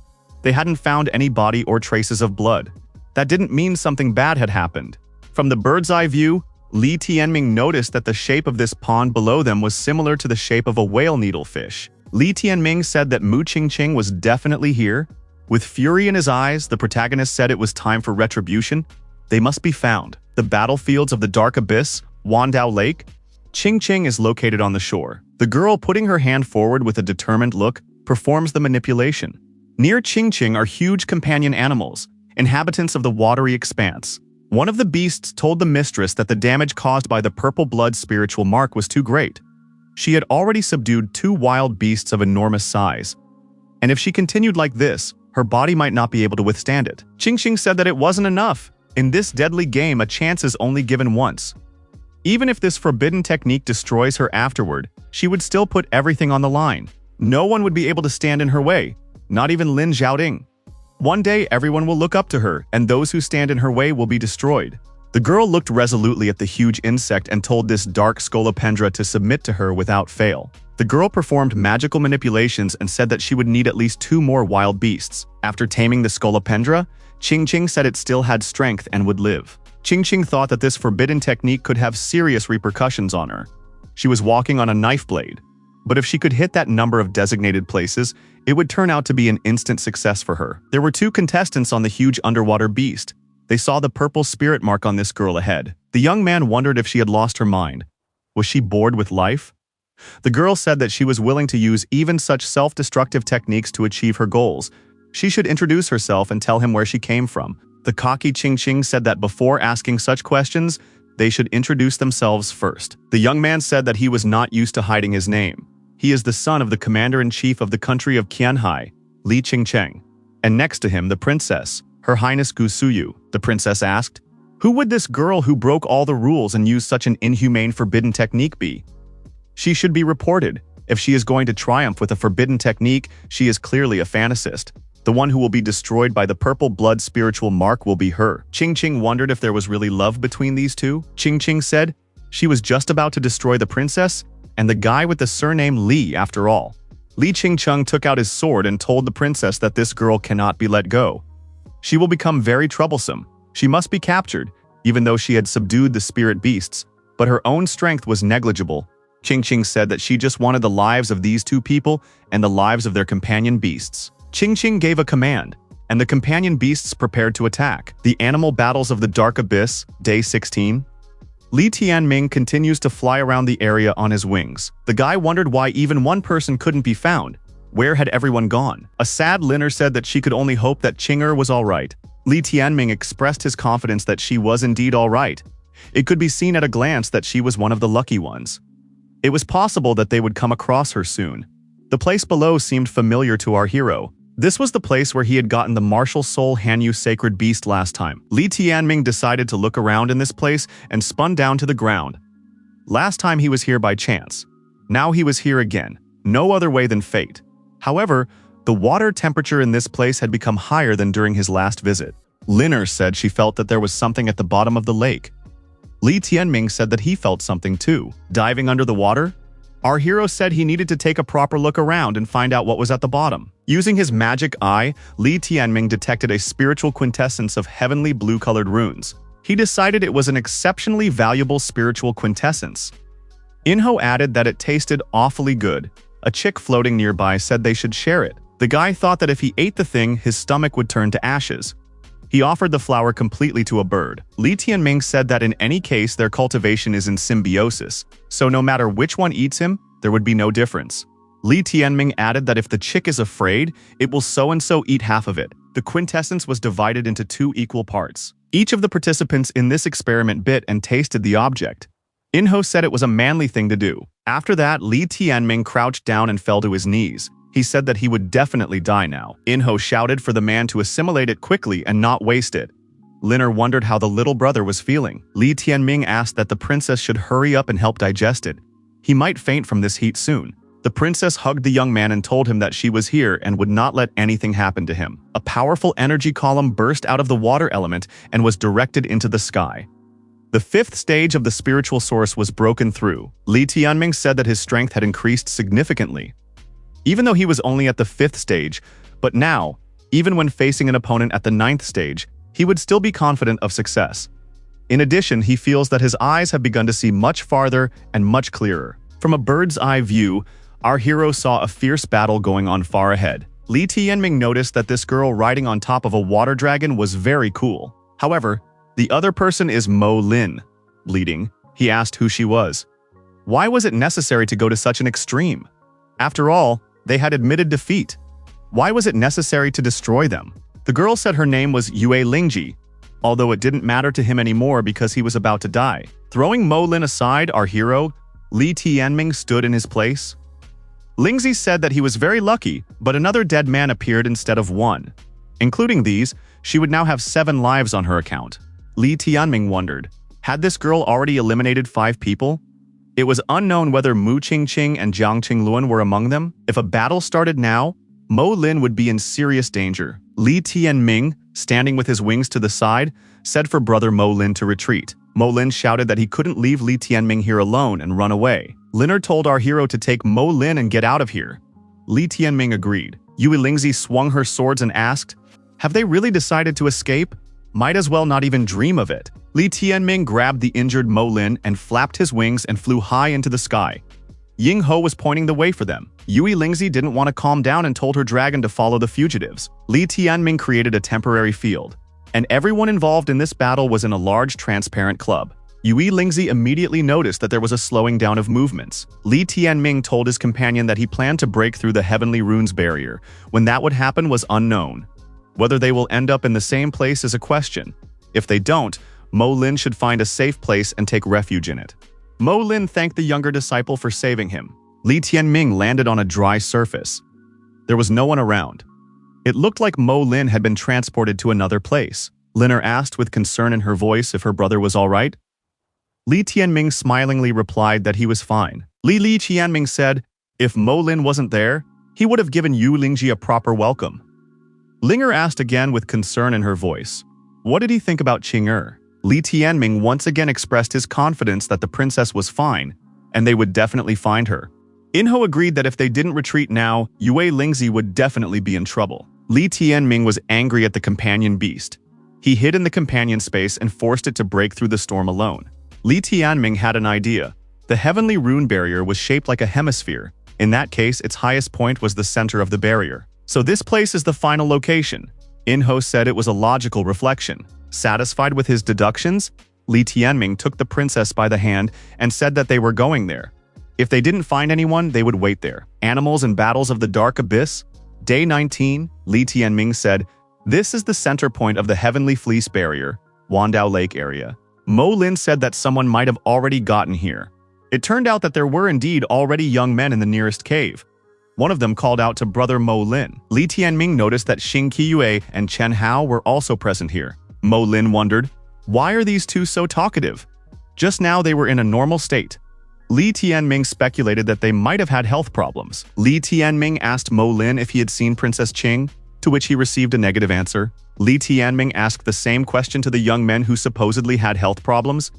They hadn't found any body or traces of blood. That didn't mean something bad had happened. From the bird's eye view, Li Tianming noticed that the shape of this pond below them was similar to the shape of a whale needlefish. Li Tianming said that Mu Qingqing was definitely here. With fury in his eyes, the protagonist said it was time for retribution. They must be found. The battlefields of the Dark Abyss, Wandao Lake. Qingqing is located on the shore. The girl, putting her hand forward with a determined look, performs the manipulation. Near Qingqing are huge companion animals, inhabitants of the watery expanse. One of the beasts told the mistress that the damage caused by the purple blood spiritual mark was too great. She had already subdued 2 wild beasts of enormous size, and if she continued like this, her body might not be able to withstand it. Qingqing said that it wasn't enough. In this deadly game, a chance is only given once. Even if this forbidden technique destroys her afterward, she would still put everything on the line. No one would be able to stand in her way, not even Lin Xiaoding. One day, everyone will look up to her, and those who stand in her way will be destroyed. The girl looked resolutely at the huge insect and told this dark scolopendra to submit to her without fail. The girl performed magical manipulations and said that she would need at least 2 more wild beasts. After taming the scolopendra, Qingqing said it still had strength and would live. Qingqing thought that this forbidden technique could have serious repercussions on her. She was walking on a knife blade, but if she could hit that number of designated places, it would turn out to be an instant success for her. There were 2 contestants on the huge underwater beast. They saw the purple spirit mark on this girl ahead. The young man wondered if she had lost her mind. Was she bored with life? The girl said that she was willing to use even such self-destructive techniques to achieve her goals. She should introduce herself and tell him where she came from. The cocky Qingqing said that before asking such questions, they should introduce themselves first. The young man said that he was not used to hiding his name. He is the son of the commander-in-chief of the country of Qianhai, Li Qingcheng. And next to him, the princess, Her Highness Gu Suyu. The princess asked, "Who would this girl who broke all the rules and used such an inhumane forbidden technique be? She should be reported. If she is going to triumph with a forbidden technique, she is clearly a fantasist. The one who will be destroyed by the purple blood spiritual mark will be her." Qingqing wondered if there was really love between these two. Qingqing said she was just about to destroy the princess and the guy with the surname Li after all. Li Qingcheng took out his sword and told the princess that this girl cannot be let go. She will become very troublesome. She must be captured, even though she had subdued the spirit beasts, but her own strength was negligible. Qingqing said that she just wanted the lives of these two people and the lives of their companion beasts. Qingqing gave a command, and the companion beasts prepared to attack. The Animal Battles of the Dark Abyss, Day 16. Li Tianming continues to fly around the area on his wings. The guy wondered why even one person couldn't be found. Where had everyone gone? A sad Liner said that she could only hope that Qinger was alright. Li Tianming expressed his confidence that she was indeed alright. It could be seen at a glance that she was one of the lucky ones. It was possible that they would come across her soon. The place below seemed familiar to our hero. This was the place where he had gotten the martial soul Hanyu sacred beast last time. Li Tianming decided to look around in this place and spun down to the ground. Last time he was here by chance. Now he was here again. No other way than fate. However, the water temperature in this place had become higher than during his last visit. Liner said she felt that there was something at the bottom of the lake. Li Tianming said that he felt something too. Diving under the water? Our hero said he needed to take a proper look around and find out what was at the bottom. Using his magic eye, Li Tianming detected a spiritual quintessence of heavenly blue-colored runes. He decided it was an exceptionally valuable spiritual quintessence. Inho added that it tasted awfully good. A chick floating nearby said they should share it. The guy thought that if he ate the thing, his stomach would turn to ashes. He offered the flower completely to a bird. Li Tianming said that in any case their cultivation is in symbiosis, so no matter which one eats him, there would be no difference. Li Tianming added that if the chick is afraid, it will so-and-so eat half of it. The quintessence was divided into 2 equal parts. Each of the participants in this experiment bit and tasted the object. Inho said it was a manly thing to do. After that, Li Tianming crouched down and fell to his knees. He said that he would definitely die now. Inho shouted for the man to assimilate it quickly and not waste it. Liner wondered how the little brother was feeling. Li Tianming asked that the princess should hurry up and help digest it. He might faint from this heat soon. The princess hugged the young man and told him that she was here and would not let anything happen to him. A powerful energy column burst out of the water element and was directed into the sky. The 5th stage of the spiritual source was broken through. Li Tianming said that his strength had increased significantly. Even though he was only at the 5th stage, but now, even when facing an opponent at the 9th stage, he would still be confident of success. In addition, he feels that his eyes have begun to see much farther and much clearer. From a bird's eye view, our hero saw a fierce battle going on far ahead. Li Tianming noticed that this girl riding on top of a water dragon was very cool. However, the other person is Mo Lin. Bleeding, he asked who she was. Why was it necessary to go to such an extreme? After all, they had admitted defeat. Why was it necessary to destroy them? The girl said her name was Yue Lingji, although it didn't matter to him anymore because he was about to die. Throwing Mo Lin aside, our hero, Li Tianming, stood in his place. Lingzi said that he was very lucky, but another dead man appeared instead of 1. Including these, she would now have 7 lives on her account. Li Tianming wondered, had this girl already eliminated 5 people? It was unknown whether Mu Qingqing and Jiang Qingluan were among them. If a battle started now, Mo Lin would be in serious danger. Li Tianming, standing with his wings to the side, said for brother Mo Lin to retreat. Mo Lin shouted that he couldn't leave Li Tianming here alone and run away. Liner told our hero to take Mo Lin and get out of here. Li Tianming agreed. Yue Lingzi swung her swords and asked, "Have they really decided to escape? Might as well not even dream of it." Li Tianming grabbed the injured Mo Lin and flapped his wings and flew high into the sky. Ying Ho was pointing the way for them. Yue Lingzi didn't want to calm down and told her dragon to follow the fugitives. Li Tianming created a temporary field, and everyone involved in this battle was in a large transparent club. Yue Lingzi immediately noticed that there was a slowing down of movements. Li Tianming told his companion that he planned to break through the Heavenly Runes barrier. When that would happen was unknown. Whether they will end up in the same place is a question. If they don't, Mo Lin should find a safe place and take refuge in it. Mo Lin thanked the younger disciple for saving him. Li Tianming landed on a dry surface. There was no one around. It looked like Mo Lin had been transported to another place. Liner asked with concern in her voice if her brother was all right. Li Tianming smilingly replied that he was fine. Li Tianming said, if Mo Lin wasn't there, he would have given Yu Lingji a proper welcome. Linger asked again with concern in her voice. What did he think about Qing? Li Tianming once again expressed his confidence that the princess was fine, and they would definitely find her. Inho agreed that if they didn't retreat now, Yue Lingzi would definitely be in trouble. Li Tianming was angry at the companion beast. He hid in the companion space and forced it to break through the storm alone. Li Tianming had an idea. The Heavenly Rune barrier was shaped like a hemisphere. In that case, its highest point was the center of the barrier. So this place is the final location. Inho said it was a logical reflection. Satisfied with his deductions, Li Tianming took the princess by the hand and said that they were going there. If they didn't find anyone, they would wait there. Animals and battles of the Dark Abyss. Day 19, Li Tianming said, this is the center point of the Heavenly Fleece barrier, Wandao Lake area. Mo Lin said that someone might have already gotten here. It turned out that there were indeed already young men in the nearest cave. One of them called out to brother Mo Lin. Li Tianming noticed that Xing Qiyue and Chen Hao were also present here. Mo Lin wondered, why are these two so talkative? Just now they were in a normal state. Li Tianming speculated that they might have had health problems. Li Tianming asked Mo Lin if he had seen Princess Qing, to which he received a negative answer. Li Tianming asked the same question to the young men who supposedly had health problems.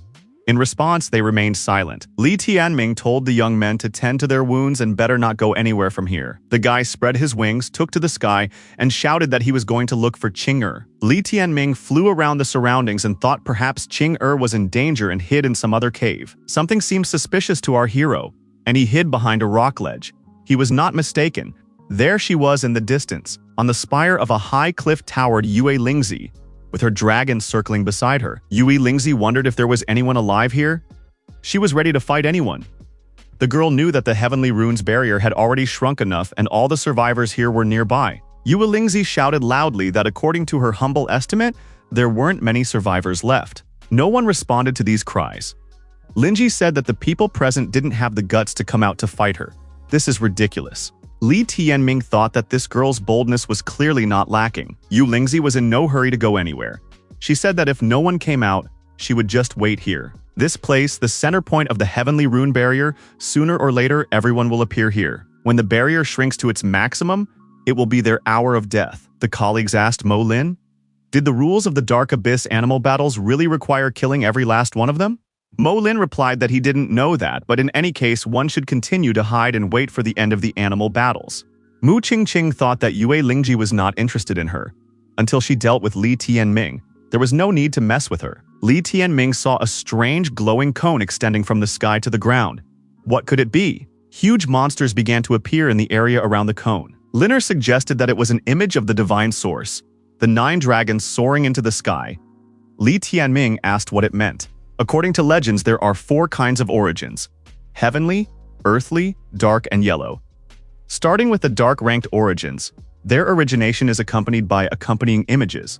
In response, they remained silent. Li Tianming told the young men to tend to their wounds and better not go anywhere from here. The guy spread his wings, took to the sky, and shouted that he was going to look for Qing. Li Tianming flew around the surroundings and thought perhaps Qing was in danger and hid in some other cave. Something seemed suspicious to our hero, and he hid behind a rock ledge. He was not mistaken. There she was in the distance. On the spire of a high cliff towered Yue Lingzi, with her dragon circling beside her. Yue Lingzi wondered if there was anyone alive here. She was ready to fight anyone. The girl knew that the Heavenly Runes barrier had already shrunk enough and all the survivors here were nearby. Yue Lingzi shouted loudly that according to her humble estimate, there weren't many survivors left. No one responded to these cries. Lingji said that the people present didn't have the guts to come out to fight her. This is ridiculous. Li Tianming thought that this girl's boldness was clearly not lacking. Yue Lingzi was in no hurry to go anywhere. She said that if no one came out, she would just wait here. This place, the center point of the Heavenly Rune barrier, sooner or later everyone will appear here. When the barrier shrinks to its maximum, it will be their hour of death. The colleagues asked Mo Lin, did the rules of the Dark Abyss animal battles really require killing every last one of them? Mo Lin replied that he didn't know that, but in any case, one should continue to hide and wait for the end of the animal battles. Mu Qingqing thought that Yue Lingji was not interested in her. Until she dealt with Li Tianming, there was no need to mess with her. Li Tianming saw a strange glowing cone extending from the sky to the ground. What could it be? Huge monsters began to appear in the area around the cone. Liner suggested that it was an image of the divine source, the 9 dragons soaring into the sky. Li Tianming asked what it meant. According to legends, there are 4 kinds of origins: heavenly, earthly, dark, and yellow. Starting with the dark-ranked origins, their origination is accompanied by accompanying images.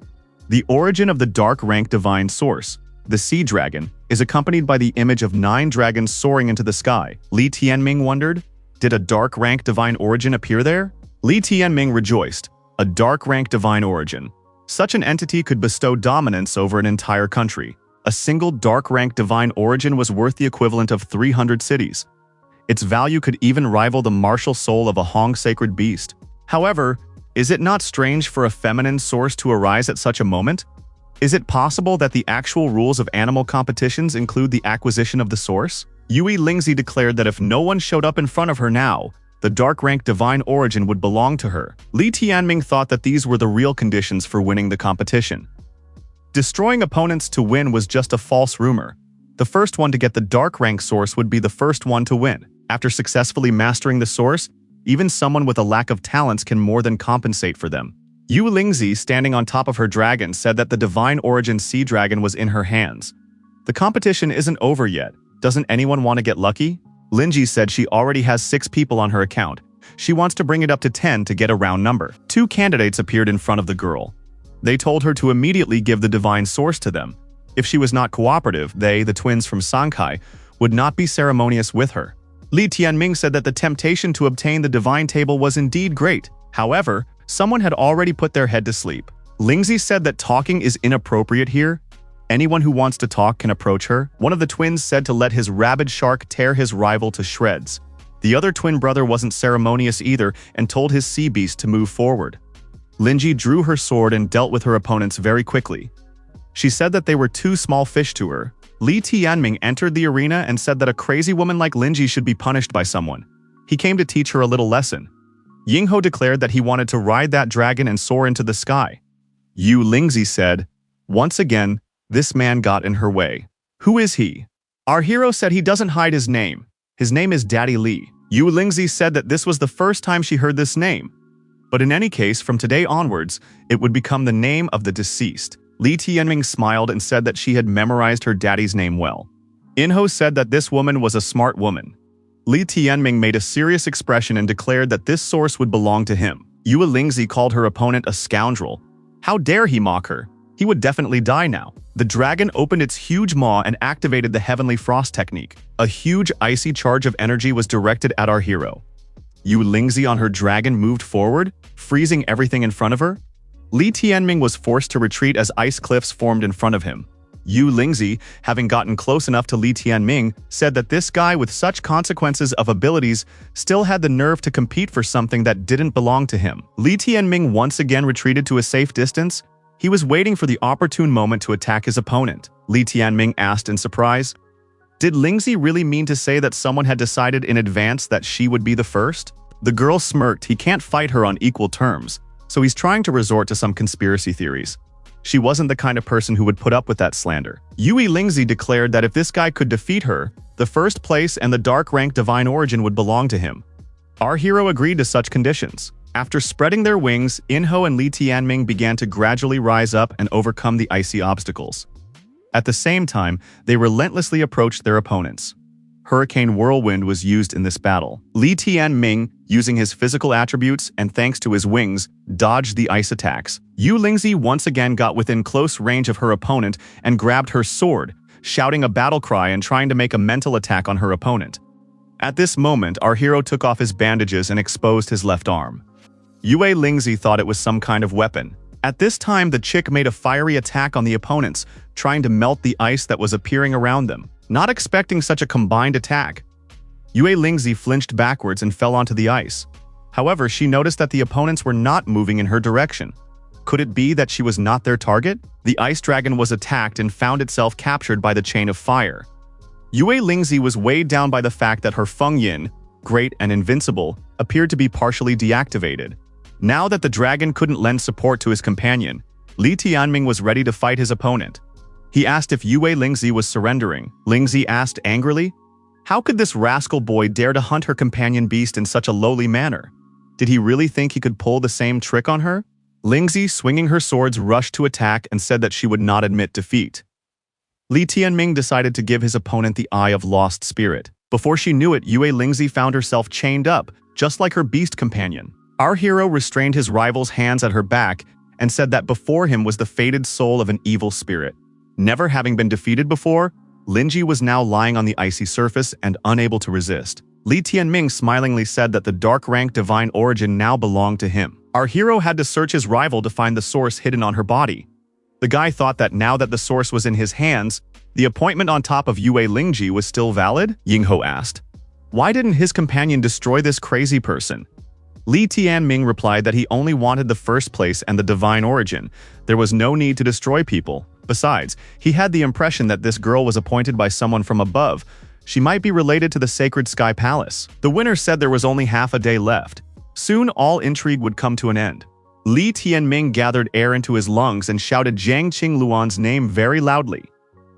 The origin of the dark-ranked divine source, the sea dragon, is accompanied by the image of 9 dragons soaring into the sky. Li Tianming wondered, did a dark-ranked divine origin appear there? Li Tianming rejoiced. A dark-ranked divine origin. Such an entity could bestow dominance over an entire country. A single dark-ranked divine origin was worth the equivalent of 300 cities. Its value could even rival the martial soul of a Hong sacred beast. However, is it not strange for a feminine source to arise at such a moment? Is it possible that the actual rules of animal competitions include the acquisition of the source? Yue Lingzi declared that if no one showed up in front of her now, the dark-ranked divine origin would belong to her. Li Tianming thought that these were the real conditions for winning the competition. Destroying opponents to win was just a false rumor. The first one to get the dark rank source would be the first one to win. After successfully mastering the source, even someone with a lack of talents can more than compensate for them. Yue Lingzi, standing on top of her dragon, said that the divine origin sea dragon was in her hands. The competition isn't over yet. Doesn't anyone want to get lucky? Linji said she already has 6 people on her account. She wants to bring it up to 10 to get a round number. 2 candidates appeared in front of the girl. They told her to immediately give the divine source to them. If she was not cooperative, they, the twins from Sankai, would not be ceremonious with her. Li Tianming said that the temptation to obtain the divine table was indeed great. However, someone had already put their head to sleep. Lingzi said that talking is inappropriate here. Anyone who wants to talk can approach her. One of the twins said to let his rabid shark tear his rival to shreds. The other twin brother wasn't ceremonious either and told his sea beast to move forward. Linji drew her sword and dealt with her opponents very quickly. She said that they were too small fish to her. Li Tianming entered the arena and said that a crazy woman like Linji should be punished by someone. He came to teach her a little lesson. Yingho declared that he wanted to ride that dragon and soar into the sky. Yu Lingzi said, "Once again, this man got in her way. Who is he?" Our hero said he doesn't hide his name. His name is Daddy Li. Yu Lingzi said that this was the first time she heard this name. But in any case, from today onwards, it would become the name of the deceased. Li Tianming smiled and said that she had memorized her daddy's name well. Inho said that this woman was a smart woman. Li Tianming made a serious expression and declared that this source would belong to him. Yu Lingzi called her opponent a scoundrel. How dare he mock her? He would definitely die now. The dragon opened its huge maw and activated the Heavenly Frost technique. A huge icy charge of energy was directed at our hero. Yu Lingzi on her dragon moved forward, freezing everything in front of her. Li Tianming was forced to retreat as ice cliffs formed in front of him. Yu Lingzi, having gotten close enough to Li Tianming, said that this guy with such consequences of abilities still had the nerve to compete for something that didn't belong to him. Li Tianming once again retreated to a safe distance. He was waiting for the opportune moment to attack his opponent. Li Tianming asked in surprise, "Did Lingzi really mean to say that someone had decided in advance that she would be the first?" The girl smirked. He can't fight her on equal terms, so he's trying to resort to some conspiracy theories. She wasn't the kind of person who would put up with that slander. Yui Lingzi declared that if this guy could defeat her, the first place and the dark rank divine origin would belong to him. Our hero agreed to such conditions. After spreading their wings, Inho and Li Tianming began to gradually rise up and overcome the icy obstacles. At the same time, they relentlessly approached their opponents. Hurricane Whirlwind was used in this battle. Li Tianming, using his physical attributes and thanks to his wings, dodged the ice attacks. Yu Lingzi once again got within close range of her opponent and grabbed her sword, shouting a battle cry and trying to make a mental attack on her opponent. At this moment, our hero took off his bandages and exposed his left arm. Yue Lingzi thought it was some kind of weapon. At this time, the chick made a fiery attack on the opponents, trying to melt the ice that was appearing around them. Not expecting such a combined attack, Yue Lingzi flinched backwards and fell onto the ice. However, she noticed that the opponents were not moving in her direction. Could it be that she was not their target? The ice dragon was attacked and found itself captured by the chain of fire. Yue Lingzi was weighed down by the fact that her Feng Yin, great and invincible, appeared to be partially deactivated. Now that the dragon couldn't lend support to his companion, Li Tianming was ready to fight his opponent. He asked if Yue Lingzi was surrendering. Lingzi asked angrily, how could this rascal boy dare to hunt her companion beast in such a lowly manner? Did he really think he could pull the same trick on her? Lingzi, swinging her swords, rushed to attack and said that she would not admit defeat. Li Tianming decided to give his opponent the Eye of Lost Spirit. Before she knew it, Yue Lingzi found herself chained up, just like her beast companion. Our hero restrained his rival's hands at her back and said that before him was the fated soul of an evil spirit. Never having been defeated before, Linji was now lying on the icy surface and unable to resist. Li Tianming smilingly said that the dark rank divine origin now belonged to him. Our hero had to search his rival to find the source hidden on her body. The guy thought that now that the source was in his hands, the appointment on top of Yue Lingji was still valid? Yingho asked. Why didn't his companion destroy this crazy person? Li Tianming replied that he only wanted the first place and the divine origin. There was no need to destroy people. Besides, he had the impression that this girl was appointed by someone from above. She might be related to the Sacred Sky Palace. The winner said there was only half a day left. Soon all intrigue would come to an end. Li Tianming gathered air into his lungs and shouted Jiang Qingluan's name very loudly.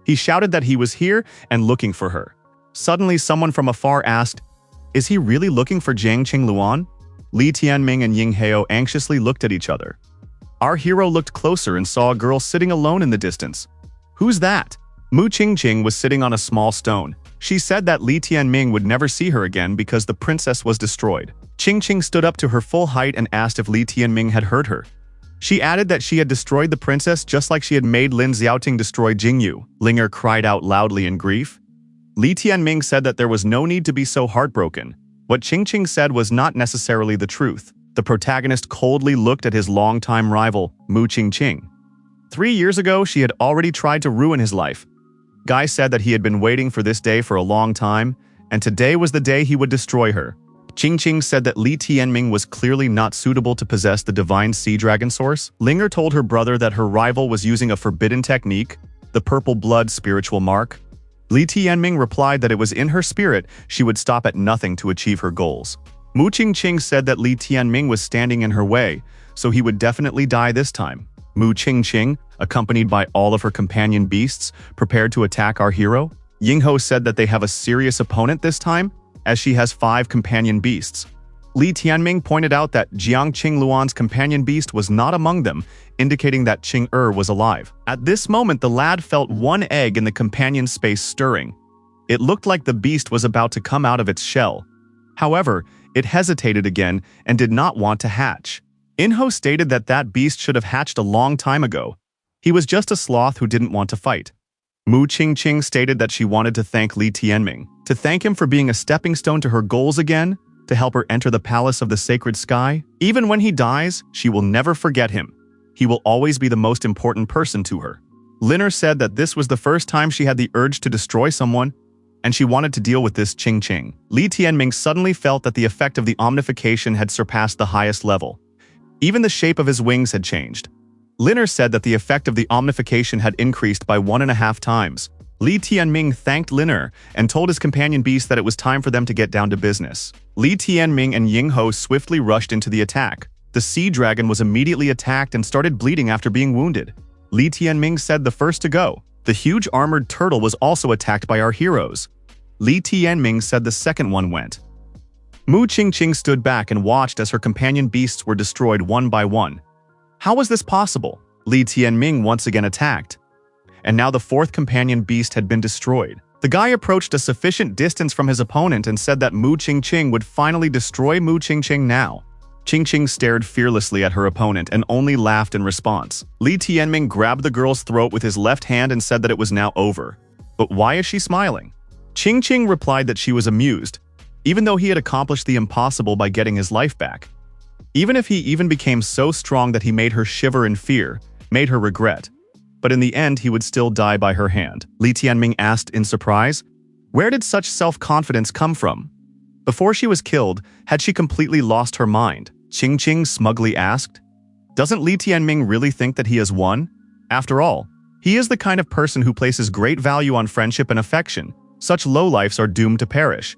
He shouted that he was here and looking for her. Suddenly, someone from afar asked, "Is he really looking for Jiang Qingluan?" Li Tianming and Yinghao anxiously looked at each other. Our hero looked closer and saw a girl sitting alone in the distance. "Who's that?" Mu Qingqing was sitting on a small stone. She said that Li Tianming would never see her again because the princess was destroyed. Qingqing stood up to her full height and asked if Li Tianming had hurt her. She added that she had destroyed the princess just like she had made Lin Xiaoting destroy Jingyu. Linger cried out loudly in grief. Li Tianming said that there was no need to be so heartbroken. What Qingqing said was not necessarily the truth. The protagonist coldly looked at his longtime rival, Mu Qingqing. 3 years ago, she had already tried to ruin his life. Guy said that he had been waiting for this day for a long time, and today was the day he would destroy her. Qingqing said that Li Tianming was clearly not suitable to possess the divine sea dragon source. Linger told her brother that her rival was using a forbidden technique, the purple blood spiritual mark. Li Tianming replied that it was in her spirit she would stop at nothing to achieve her goals. Mu Qingqing said that Li Tianming was standing in her way, so he would definitely die this time. Mu Qingqing, accompanied by all of her companion beasts, prepared to attack our hero. Yingho said that they have a serious opponent this time, as she has 5 companion beasts. Li Tianming pointed out that Jiang Qingluan's companion beast was not among them, indicating that Qing was alive. At this moment, the lad felt one egg in the companion space stirring. It looked like the beast was about to come out of its shell. However, it hesitated again and did not want to hatch. Inho stated that that beast should have hatched a long time ago. He was just a sloth who didn't want to fight. Mu Qingqing stated that she wanted to thank Li Tianming, to thank him for being a stepping stone to her goals again, to help her enter the palace of the sacred sky. Even when he dies, she will never forget him. He will always be the most important person to her. Liner said that this was the first time she had the urge to destroy someone, and she wanted to deal with this Qingqing. Li Tianming suddenly felt that the effect of the omnification had surpassed the highest level. Even the shape of his wings had changed. Liner said that the effect of the omnification had increased by 1.5 times. Li Tianming thanked Liner and told his companion beast that it was time for them to get down to business. Li Tianming and Yingho swiftly rushed into the attack. The sea dragon was immediately attacked and started bleeding after being wounded. Li Tianming said the first to go. The huge armored turtle was also attacked by our heroes. Li Tianming said the second one went. Mu Qingqing stood back and watched as her companion beasts were destroyed one by one. How was this possible? Li Tianming once again attacked. And now the 4th companion beast had been destroyed. The guy approached a sufficient distance from his opponent and said that Mu Qingqing would finally destroy Mu Qingqing now. Qingqing stared fearlessly at her opponent and only laughed in response. Li Tianming grabbed the girl's throat with his left hand and said that it was now over. But why is she smiling? Qingqing replied that she was amused, even though he had accomplished the impossible by getting his life back. Even if he even became so strong that he made her shiver in fear, made her regret. But in the end, he would still die by her hand. Li Tianming asked in surprise, where did such self-confidence come from? Before she was killed, had she completely lost her mind? Qingqing smugly asked. Doesn't Li Tianming really think that he has won? After all, he is the kind of person who places great value on friendship and affection. Such lowlifes are doomed to perish.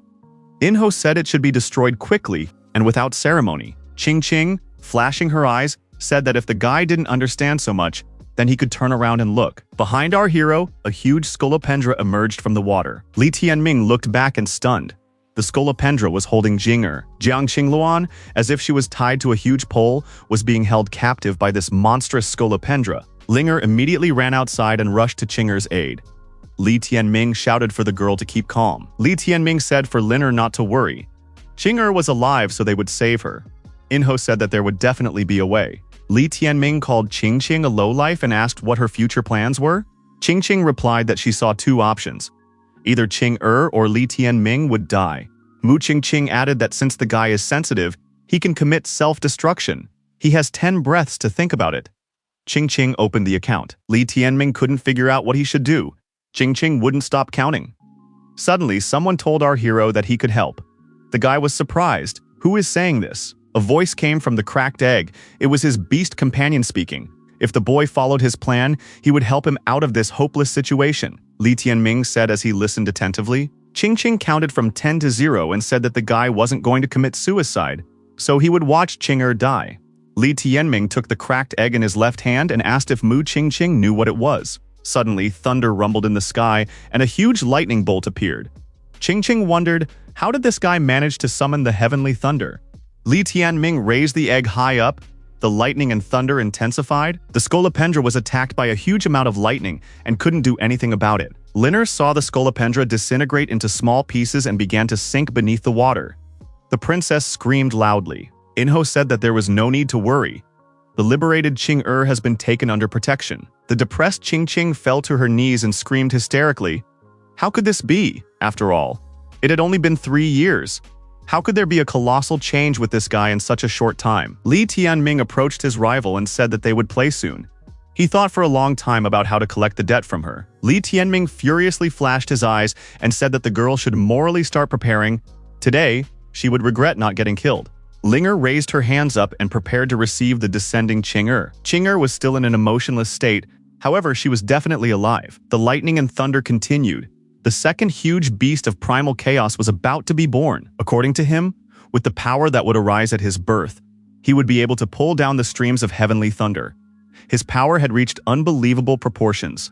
Inho said it should be destroyed quickly and without ceremony. Qingqing, flashing her eyes, said that if the guy didn't understand so much, then he could turn around and look. Behind our hero, a huge scolopendra emerged from the water. Li Tianming looked back and stunned. The scolopendra was holding Jiang Qingluan, as if she was tied to a huge pole, was being held captive by this monstrous scolopendra. Linger immediately ran outside and rushed to Qing's aid. Li Tianming shouted for the girl to keep calm. Li Tianming said for Liner not to worry. Qing was alive, so they would save her. Inho said that there would definitely be a way. Li Tianming called Qingqing a lowlife and asked what her future plans were. Qingqing replied that she saw 2 options. Either Qing or Li Tianming would die. Mu Qingqing added that since the guy is sensitive, he can commit self-destruction. He has 10 breaths to think about it. Qingqing opened the account. Li Tianming couldn't figure out what he should do. Qingqing wouldn't stop counting. Suddenly, someone told our hero that he could help. The guy was surprised. Who is saying this? A voice came from the cracked egg. It was his beast companion speaking. If the boy followed his plan, he would help him out of this hopeless situation, Li Tianming said as he listened attentively. Qingqing counted from 10 to 0 and said that the guy wasn't going to commit suicide, so he would watch Qing die. Li Tianming took the cracked egg in his left hand and asked if Mu Qingqing knew what it was. Suddenly, thunder rumbled in the sky and a huge lightning bolt appeared. Qingqing wondered, how did this guy manage to summon the heavenly thunder? Li Tianming raised the egg high up. The lightning and thunder intensified. The scolopendra was attacked by a huge amount of lightning and couldn't do anything about it. Linner saw the scolopendra disintegrate into small pieces and began to sink beneath the water. The princess screamed loudly. Enro said that there was no need to worry. The liberated Ching has been taken under protection. The depressed Ching fell to her knees and screamed hysterically. How could this be, after all? It had only been 3 years. How could there be a colossal change with this guy in such a short time? Li Tianming approached his rival and said that they would play soon. He thought for a long time about how to collect the debt from her. Li Tianming furiously flashed his eyes and said that the girl should morally start preparing. Today, she would regret not getting killed. Linger raised her hands up and prepared to receive the descending Ching-er. Ching-er was still in an emotionless state, however, she was definitely alive. The lightning and thunder continued. The second huge beast of primal chaos was about to be born. According to him, with the power that would arise at his birth, he would be able to pull down the streams of heavenly thunder. His power had reached unbelievable proportions.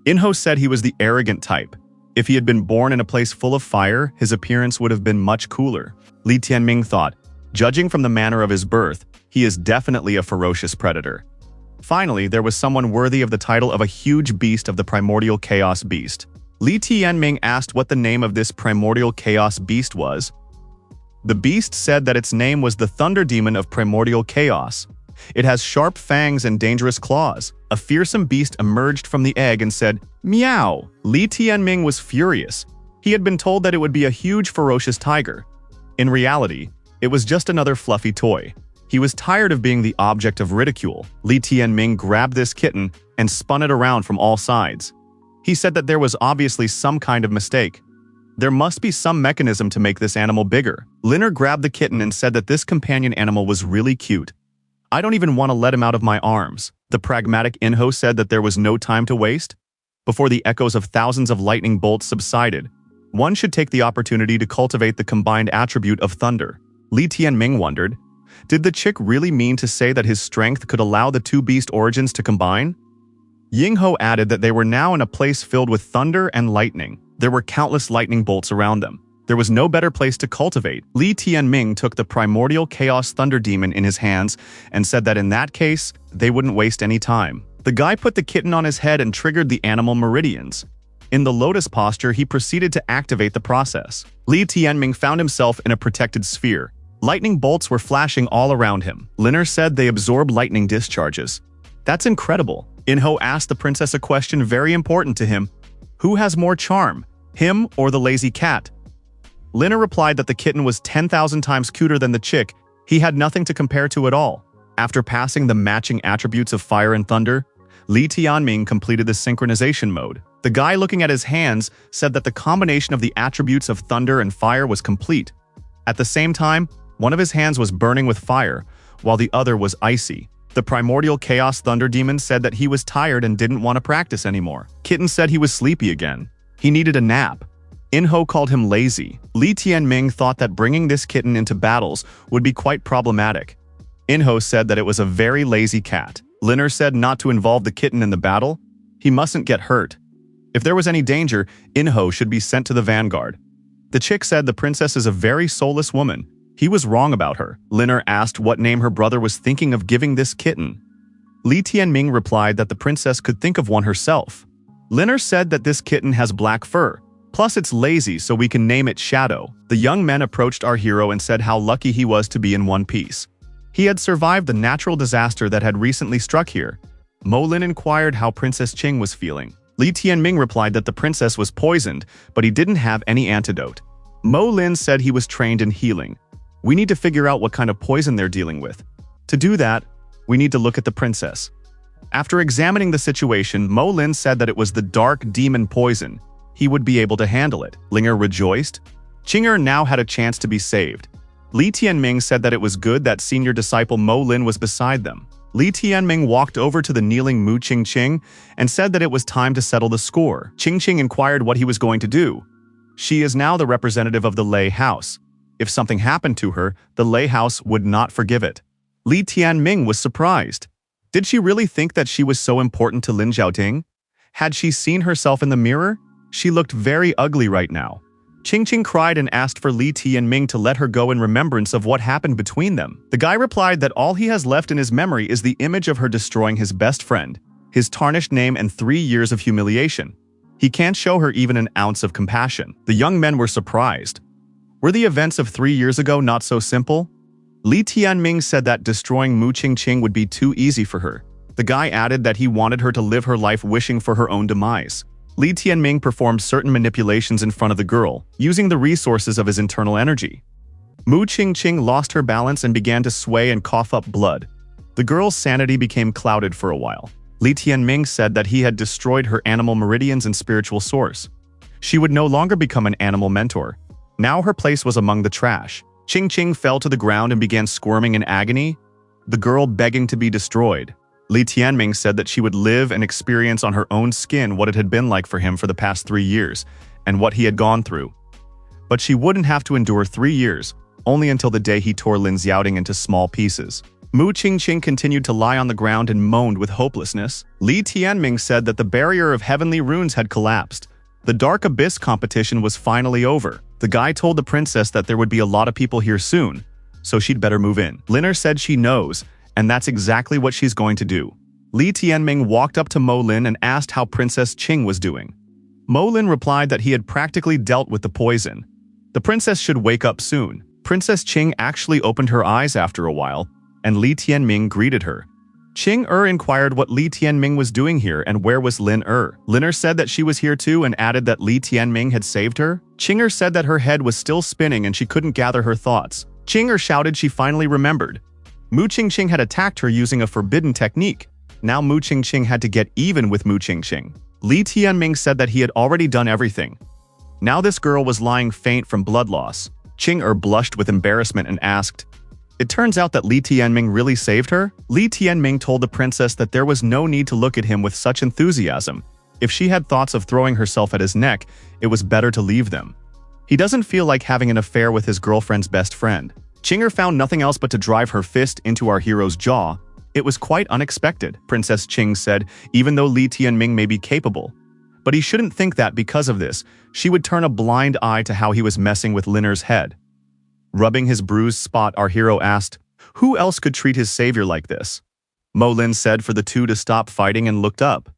Enro said he was the arrogant type. If he had been born in a place full of fire, his appearance would have been much cooler. Li Tianming thought, judging from the manner of his birth, he is definitely a ferocious predator. Finally, there was someone worthy of the title of a huge beast of the primordial chaos beast. Li Tianming asked what the name of this primordial chaos beast was. The beast said that its name was the Thunder Demon of Primordial Chaos. It has sharp fangs and dangerous claws. A fearsome beast emerged from the egg and said, "Meow." Li Tianming was furious. He had been told that it would be a huge ferocious tiger. In reality, it was just another fluffy toy. He was tired of being the object of ridicule. Li Tianming grabbed this kitten and spun it around from all sides. He said that there was obviously some kind of mistake. There must be some mechanism to make this animal bigger. Linner grabbed the kitten and said that this companion animal was really cute. I don't even want to let him out of my arms. The pragmatic Enro said that there was no time to waste. Before the echoes of thousands of lightning bolts subsided, one should take the opportunity to cultivate the combined attribute of thunder. Li Tianming wondered, did the chick really mean to say that his strength could allow the two beast origins to combine? Yingho added that they were now in a place filled with thunder and lightning. There were countless lightning bolts around them. There was no better place to cultivate. Li Tianming took the primordial chaos thunder demon in his hands and said that in that case, they wouldn't waste any time. The guy put the kitten on his head and triggered the animal meridians. In the lotus posture, he proceeded to activate the process. Li Tianming found himself in a protected sphere. Lightning bolts were flashing all around him. Linner said they absorb lightning discharges. That's incredible. Enro asked the princess a question very important to him. Who has more charm, him or the lazy cat? Linner replied that the kitten was 10,000 times cuter than the chick. He had nothing to compare to at all. After passing the matching attributes of fire and thunder, Li Tianming completed the synchronization mode. The guy looking at his hands said that the combination of the attributes of thunder and fire was complete. At the same time, one of his hands was burning with fire, while the other was icy. The primordial chaos thunder demon said that he was tired and didn't want to practice anymore. Kitten said he was sleepy again. He needed a nap. Enro called him lazy. Li Tianming thought that bringing this kitten into battles would be quite problematic. Enro said that it was a very lazy cat. Linner said not to involve the kitten in the battle. He mustn't get hurt. If there was any danger, Enro should be sent to the vanguard. The chick said the princess is a very soulless woman. He was wrong about her. Linner asked what name her brother was thinking of giving this kitten. Li Tianming replied that the princess could think of one herself. Linner said that this kitten has black fur. Plus it's lazy, so we can name it Shadow. The young men approached our hero and said how lucky he was to be in one piece. He had survived the natural disaster that had recently struck here. Mo Lin inquired how Princess Ching was feeling. Li Tianming replied that the princess was poisoned, but he didn't have any antidote. Mo Lin said he was trained in healing. We need to figure out what kind of poison they're dealing with. To do that, we need to look at the princess. After examining the situation, Mo Lin said that it was the dark demon poison. He would be able to handle it. Linger rejoiced. Chinger now had a chance to be saved. Li Tianming said that it was good that senior disciple Mo Lin was beside them. Li Tianming walked over to the kneeling Mu Qingqing and said that it was time to settle the score. Qingqing inquired what he was going to do. She is now the representative of the Lei house. If something happened to her, the Lei house would not forgive it. Li Tianming was surprised. Did she really think that she was so important to Lin Xiaoting? Had she seen herself in the mirror? She looked very ugly right now. Qingqing cried and asked for Li Tianming to let her go in remembrance of what happened between them. The guy replied that all he has left in his memory is the image of her destroying his best friend, his tarnished name and 3 years of humiliation. He can't show her even an ounce of compassion. The young men were surprised. Were the events of 3 years ago not so simple? Li Tianming said that destroying Mu Qingqing would be too easy for her. The guy added that he wanted her to live her life wishing for her own demise. Li Tianming performed certain manipulations in front of the girl, using the resources of his internal energy. Mu Qingqing lost her balance and began to sway and cough up blood. The girl's sanity became clouded for a while. Li Tianming said that he had destroyed her animal meridians and spiritual source. She would no longer become an animal mentor. Now her place was among the trash. Qingqing fell to the ground and began squirming in agony, the girl begging to be destroyed. Li Tianming said that she would live and experience on her own skin what it had been like for him for the past 3 years, and what he had gone through. But she wouldn't have to endure 3 years, only until the day he tore Lin Xiaoding into small pieces. Mu Qingqing continued to lie on the ground and moaned with hopelessness. Li Tianming said that the barrier of heavenly runes had collapsed. The Dark Abyss competition was finally over. The guy told the princess that there would be a lot of people here soon, so she'd better move in. Liner said she knows, and that's exactly what she's going to do. Li Tianming walked up to Mo Lin and asked how Princess Qing was doing. Mo Lin replied that he had practically dealt with the poison. The princess should wake up soon. Princess Qing actually opened her eyes after a while, and Li Tianming greeted her. Qing inquired what Li Tianming was doing here and where was Lin. Liner said that she was here too and added that Li Tianming had saved her. Qing said that her head was still spinning and she couldn't gather her thoughts. Qing shouted she finally remembered. Mu Qingqing had attacked her using a forbidden technique. Now Mu Qingqing had to get even with Mu Qingqing. Li Tianming said that he had already done everything. Now this girl was lying faint from blood loss. Qing blushed with embarrassment and asked, "It turns out that Li Tianming really saved her?" Li Tianming told the princess that there was no need to look at him with such enthusiasm. If she had thoughts of throwing herself at his neck, it was better to leave them. He doesn't feel like having an affair with his girlfriend's best friend. Qing found nothing else but to drive her fist into our hero's jaw. It was quite unexpected, Princess Qing said, even though Li Tianming may be capable. But he shouldn't think that because of this, she would turn a blind eye to how he was messing with Liner's head. Rubbing his bruised spot, our hero asked, "Who else could treat his savior like this?" Mo Lin said for the two to stop fighting and looked up.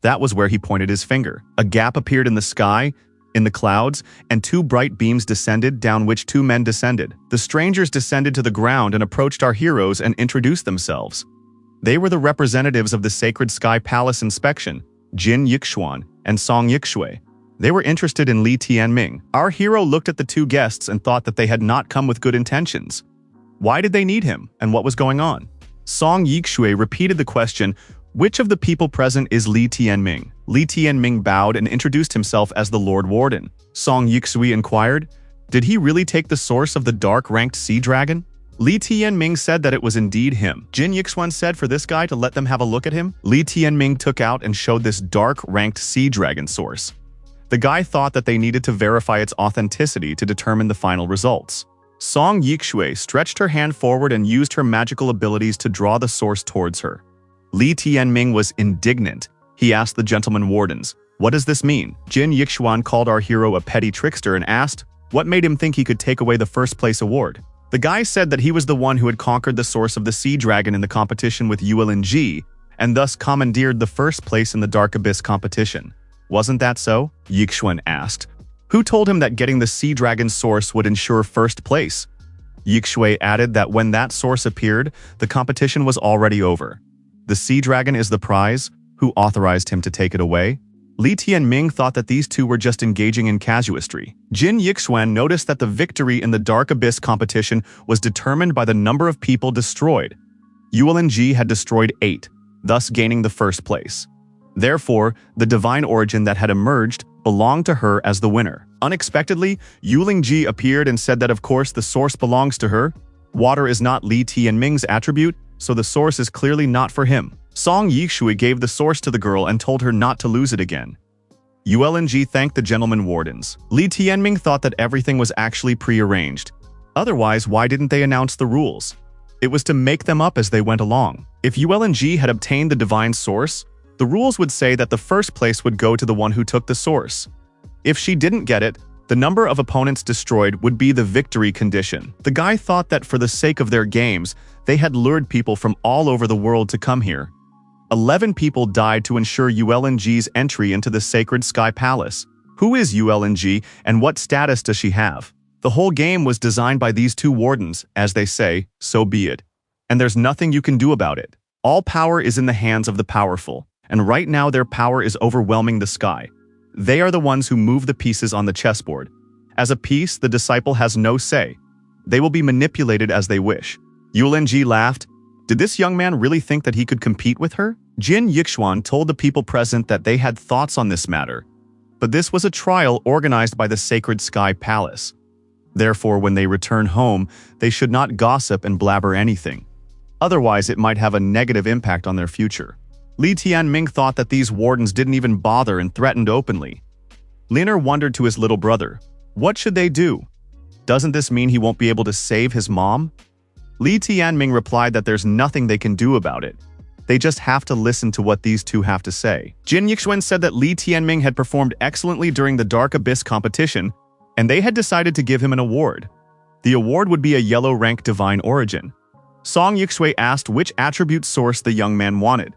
That was where he pointed his finger. A gap appeared in the sky, in the clouds, and 2 bright beams descended, down which 2 men descended. The strangers descended to the ground and approached our heroes and introduced themselves. They were the representatives of the Sacred Sky Palace Inspection, Jin Yixuan and Song Yixue. They were interested in Li Tianming. Our hero looked at the 2 guests and thought that they had not come with good intentions. Why did they need him, and what was going on? Song Yixue repeated the question, "Which of the people present is Li Tianming?" Li Tianming bowed and introduced himself as the Lord Warden. Song Yixue inquired, "Did he really take the source of the dark-ranked sea dragon?" Li Tianming said that it was indeed him. Jin Yixuan said for this guy to let them have a look at him. Li Tianming took out and showed this dark-ranked sea dragon source. The guy thought that they needed to verify its authenticity to determine the final results. Song Yixue stretched her hand forward and used her magical abilities to draw the source towards her. Li Tianming was indignant. He asked the gentleman wardens, "What does this mean?" Jin Yixuan called our hero a petty trickster and asked, what made him think he could take away the first place award? The guy said that he was the one who had conquered the source of the sea dragon in the competition with Yuelin, and thus commandeered the first place in the Dark Abyss competition. Wasn't that so? Yixuan asked. Who told him that getting the sea dragon source would ensure first place? Yixue added that when that source appeared, the competition was already over. The sea dragon is the prize. Who authorized him to take it away? Li Tianming thought that these two were just engaging in casuistry. Jin Yixuan noticed that the victory in the Dark Abyss competition was determined by the number of people destroyed. Yuelin had destroyed 8, thus gaining the first place. Therefore, the divine origin that had emerged belonged to her as the winner. Unexpectedly, Yuling appeared and said that of course the source belongs to her. Water is not Li Tianming's attribute, so the source is clearly not for him. Song Yixue gave the source to the girl and told her not to lose it again. Yuling thanked the gentleman wardens. Li Tianming thought that everything was actually pre-arranged. Otherwise, why didn't they announce the rules? It was to make them up as they went along. If Yuling had obtained the divine source, the rules would say that the first place would go to the one who took the source. If she didn't get it, the number of opponents destroyed would be the victory condition. The guy thought that for the sake of their games, they had lured people from all over the world to come here. 11 people died to ensure ULNG's entry into the Sacred Sky Palace. Who is ULNG and what status does she have? The whole game was designed by these two wardens, as they say, so be it. And there's nothing you can do about it. All power is in the hands of the powerful, and right now their power is overwhelming the sky. They are the ones who move the pieces on the chessboard. As a piece, the disciple has no say. They will be manipulated as they wish. ULNG laughed. Did this young man really think that he could compete with her? Jin Yixuan told the people present that they had thoughts on this matter. But this was a trial organized by the Sacred Sky Palace. Therefore, when they return home, they should not gossip and blabber anything. Otherwise, it might have a negative impact on their future. Li Tianming thought that these wardens didn't even bother and threatened openly. Liner wondered to his little brother, what should they do? Doesn't this mean he won't be able to save his mom? Li Tianming replied that there's nothing they can do about it. They just have to listen to what these two have to say. Jin Yixuan said that Li Tianming had performed excellently during the Dark Abyss competition, and they had decided to give him an award. The award would be a yellow rank divine origin. Song Yixue asked which attribute source the young man wanted.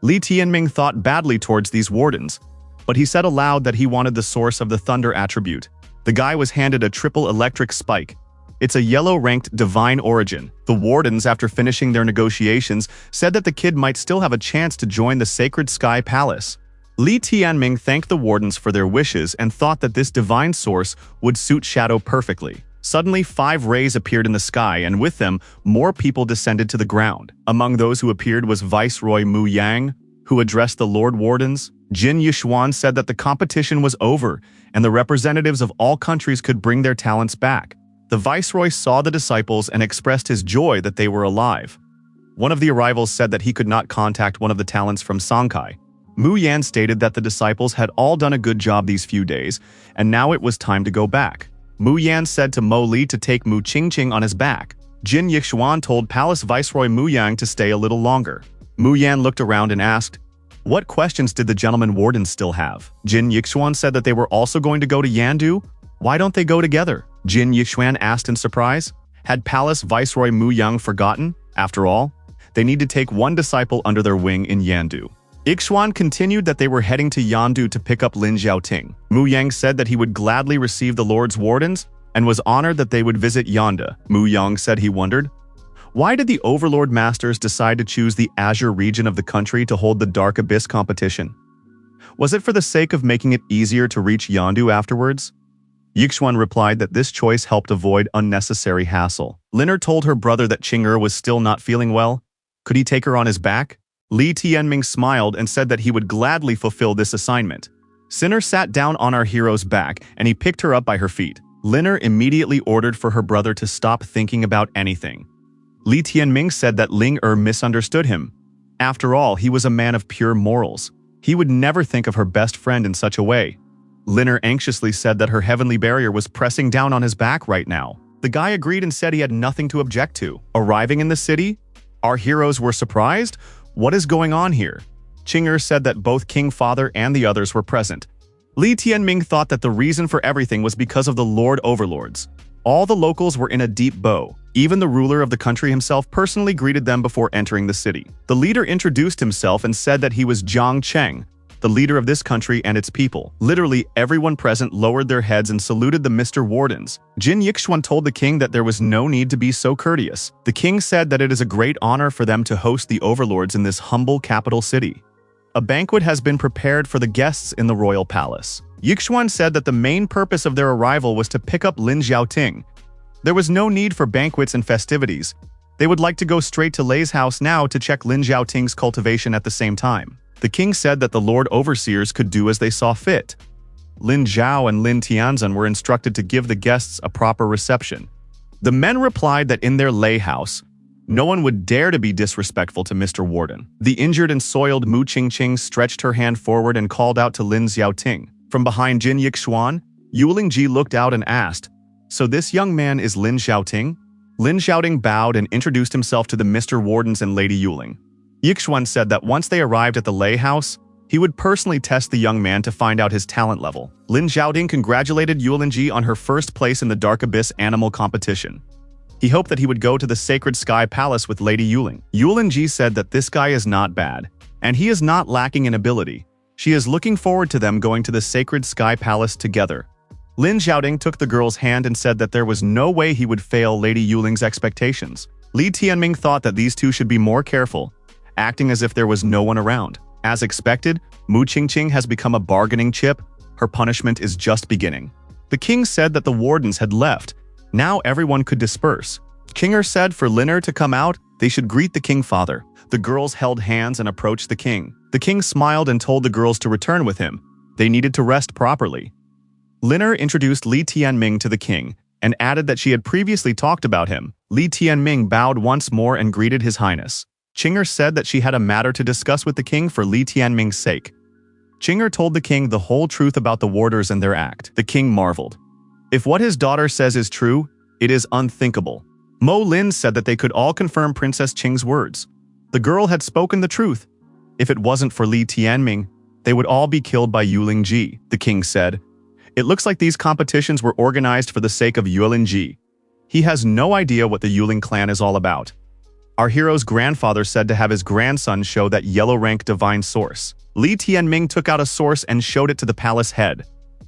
Li Tianming thought badly towards these wardens, but he said aloud that he wanted the source of the thunder attribute. The guy was handed a triple electric spike. It's a yellow-ranked divine origin. The wardens, after finishing their negotiations, said that the kid might still have a chance to join the Sacred Sky Palace. Li Tianming thanked the wardens for their wishes and thought that this divine source would suit Shadow perfectly. Suddenly, 5 rays appeared in the sky, and with them, more people descended to the ground. Among those who appeared was Viceroy Mu Yang, who addressed the Lord Wardens. Jin Yixuan said that the competition was over, and the representatives of all countries could bring their talents back. The Viceroy saw the disciples and expressed his joy that they were alive. One of the arrivals said that he could not contact one of the talents from Sangkai. Mu Yan stated that the disciples had all done a good job these few days, and now it was time to go back. Mu Yan said to Mo Li to take Mu Qingqing on his back. Jin Yixuan told Palace Viceroy Mu Yang to stay a little longer. Mu Yan looked around and asked, what questions did the gentleman wardens still have? Jin Yixuan said that they were also going to go to Yandu. Why don't they go together? Jin Yixuan asked in surprise. Had Palace Viceroy Mu Yang forgotten? After all, they need to take one disciple under their wing in Yandu. Yixuan continued that they were heading to Yandu to pick up Lin Xiaoting. Mu Yang said that he would gladly receive the Lord's wardens and was honored that they would visit Yanda. Mu Yang said he wondered, why did the Overlord Masters decide to choose the Azure region of the country to hold the Dark Abyss competition? Was it for the sake of making it easier to reach Yandu afterwards? Yixuan replied that this choice helped avoid unnecessary hassle. Liner told her brother that Qing'er was still not feeling well. Could he take her on his back? Li Tianming smiled and said that he would gladly fulfill this assignment. Sinner sat down on our hero's back and he picked her up by her feet. Liner immediately ordered for her brother to stop thinking about anything. Li Tianming said that Ling-er misunderstood him. After all, he was a man of pure morals. He would never think of her best friend in such a way. Liner anxiously said that her heavenly barrier was pressing down on his back right now. The guy agreed and said he had nothing to object to. Arriving in the city, our heroes were surprised. What is going on here? Qing'er said that both King Father and the others were present. Li Tianming thought that the reason for everything was because of the Lord Overlords. All the locals were in a deep bow. Even the ruler of the country himself personally greeted them before entering the city. The leader introduced himself and said that he was Jiang Cheng, the leader of this country and its people. Literally, everyone present lowered their heads and saluted the Mr. Wardens. Jin Yixuan told the king that there was no need to be so courteous. The king said that it is a great honor for them to host the overlords in this humble capital city. A banquet has been prepared for the guests in the royal palace. Yixuan said that the main purpose of their arrival was to pick up Lin Xiaoting. There was no need for banquets and festivities. They would like to go straight to Lei's house now to check Lin Xiaoting's cultivation at the same time. The king said that the Lord Overseers could do as they saw fit. Lin Zhao and Lin Tianzan were instructed to give the guests a proper reception. The men replied that in their Lei house, no one would dare to be disrespectful to Mr. Warden. The injured and soiled Mu Qingqing stretched her hand forward and called out to Lin Xiaoting. From behind Jin Yixuan, Yulingji looked out and asked, "So this young man is Lin Xiaoting?" Lin Xiaoting bowed and introduced himself to the Mr. Wardens and Lady Yuling. Yixuan said that once they arrived at the Lei house, he would personally test the young man to find out his talent level. Lin Xiaoting congratulated Yulingji on her first place in the Dark Abyss animal competition. He hoped that he would go to the Sacred Sky Palace with Lady Yuling. Yulingji said that this guy is not bad. And he is not lacking in ability. She is looking forward to them going to the sacred Sky Palace together. Lin Xiaoding took the girl's hand and said that there was no way he would fail Lady Yuling's expectations. Li Tianming thought that these two should be more careful, acting as if there was no one around. As expected, Mu Qingqing has become a bargaining chip. Her punishment is just beginning. The king said that the wardens had left. Now everyone could disperse. Qinger said for Liner to come out, they should greet the king father. The girls held hands and approached the king. The king smiled and told the girls to return with him. They needed to rest properly. Liner introduced Li Tianming to the king and added that she had previously talked about him. Li Tianming bowed once more and greeted his highness. Qinger said that she had a matter to discuss with the king for Li Tianming's sake. Qinger told the king the whole truth about the warders and their act. The king marveled. If what his daughter says is true, it is unthinkable. Mo Lin said that they could all confirm Princess Qing's words. The girl had spoken the truth. If it wasn't for Li Tianming, they would all be killed by Yuling Ji, the king said. It looks like these competitions were organized for the sake of Yuling Ji. He has no idea what the Yuling clan is all about. Our hero's grandfather said to have his grandson show that yellow rank divine source. Li Tianming took out a source and showed it to the palace head.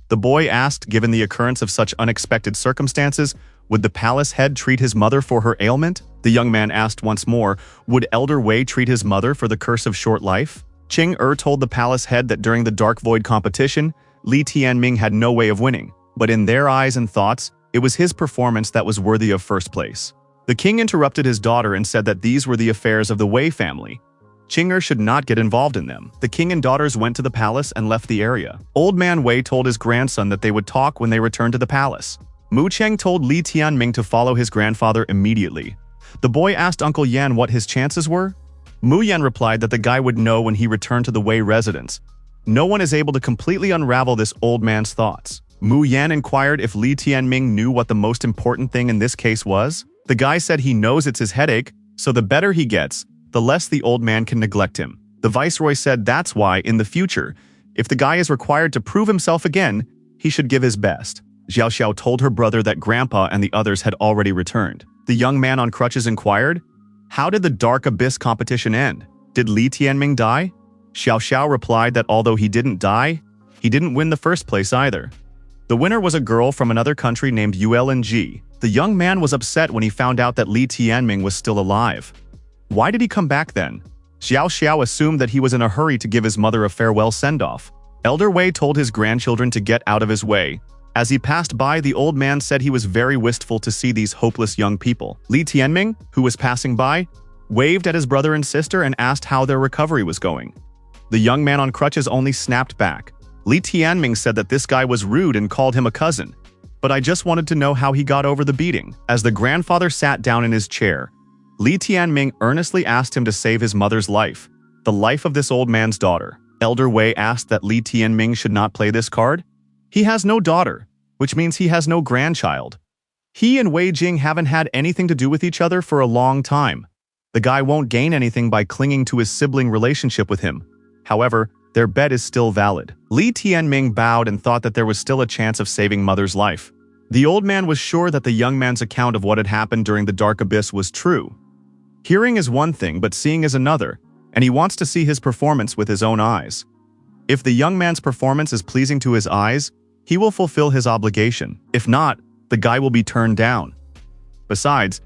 The boy asked, given the occurrence of such unexpected circumstances, would the palace head treat his mother for her ailment? The young man asked once more, would Elder Wei treat his mother for the curse of short life? Qing told the palace head that during the Dark Void competition, Li Tianming had no way of winning, but in their eyes and thoughts, it was his performance that was worthy of first place. The king interrupted his daughter and said that these were the affairs of the Wei family. Qinger should not get involved in them. The king and daughters went to the palace and left the area. Old man Wei told his grandson that they would talk when they returned to the palace. Mu Cheng told Li Tianming to follow his grandfather immediately. The boy asked Uncle Yan what his chances were. Mu Yan replied that the guy would know when he returned to the Wei residence. No one is able to completely unravel this old man's thoughts. Mu Yan inquired if Li Tianming knew what the most important thing in this case was. The guy said he knows it's his headache, so the better he gets, the less the old man can neglect him. The viceroy said that's why, in the future, if the guy is required to prove himself again, he should give his best. Xiao Xiao told her brother that Grandpa and the others had already returned. The young man on crutches inquired, how did the Dark Abyss competition end? Did Li Tianming die? Xiao Xiao replied that although he didn't die, he didn't win the first place either. The winner was a girl from another country named Yuelin Ji. The young man was upset when he found out that Li Tianming was still alive. Why did he come back then? Xiao Xiao assumed that he was in a hurry to give his mother a farewell send-off. Elder Wei told his grandchildren to get out of his way. As he passed by, the old man said he was very wistful to see these hopeless young people. Li Tianming, who was passing by, waved at his brother and sister and asked how their recovery was going. The young man on crutches only snapped back. Li Tianming said that this guy was rude and called him a cousin. But I just wanted to know how he got over the beating. As the grandfather sat down in his chair, Li Tianming earnestly asked him to save his mother's life, the life of this old man's daughter. Elder Wei asked that Li Tianming should not play this card. He has no daughter, which means he has no grandchild. He and Wei Jing haven't had anything to do with each other for a long time. The guy won't gain anything by clinging to his sibling relationship with him. However, their bet is still valid. Li Tianming bowed and thought that there was still a chance of saving mother's life. The old man was sure that the young man's account of what had happened during the Dark Abyss was true. Hearing is one thing, but seeing is another, and he wants to see his performance with his own eyes. If the young man's performance is pleasing to his eyes, he will fulfill his obligation. If not, the guy will be turned down. Besides,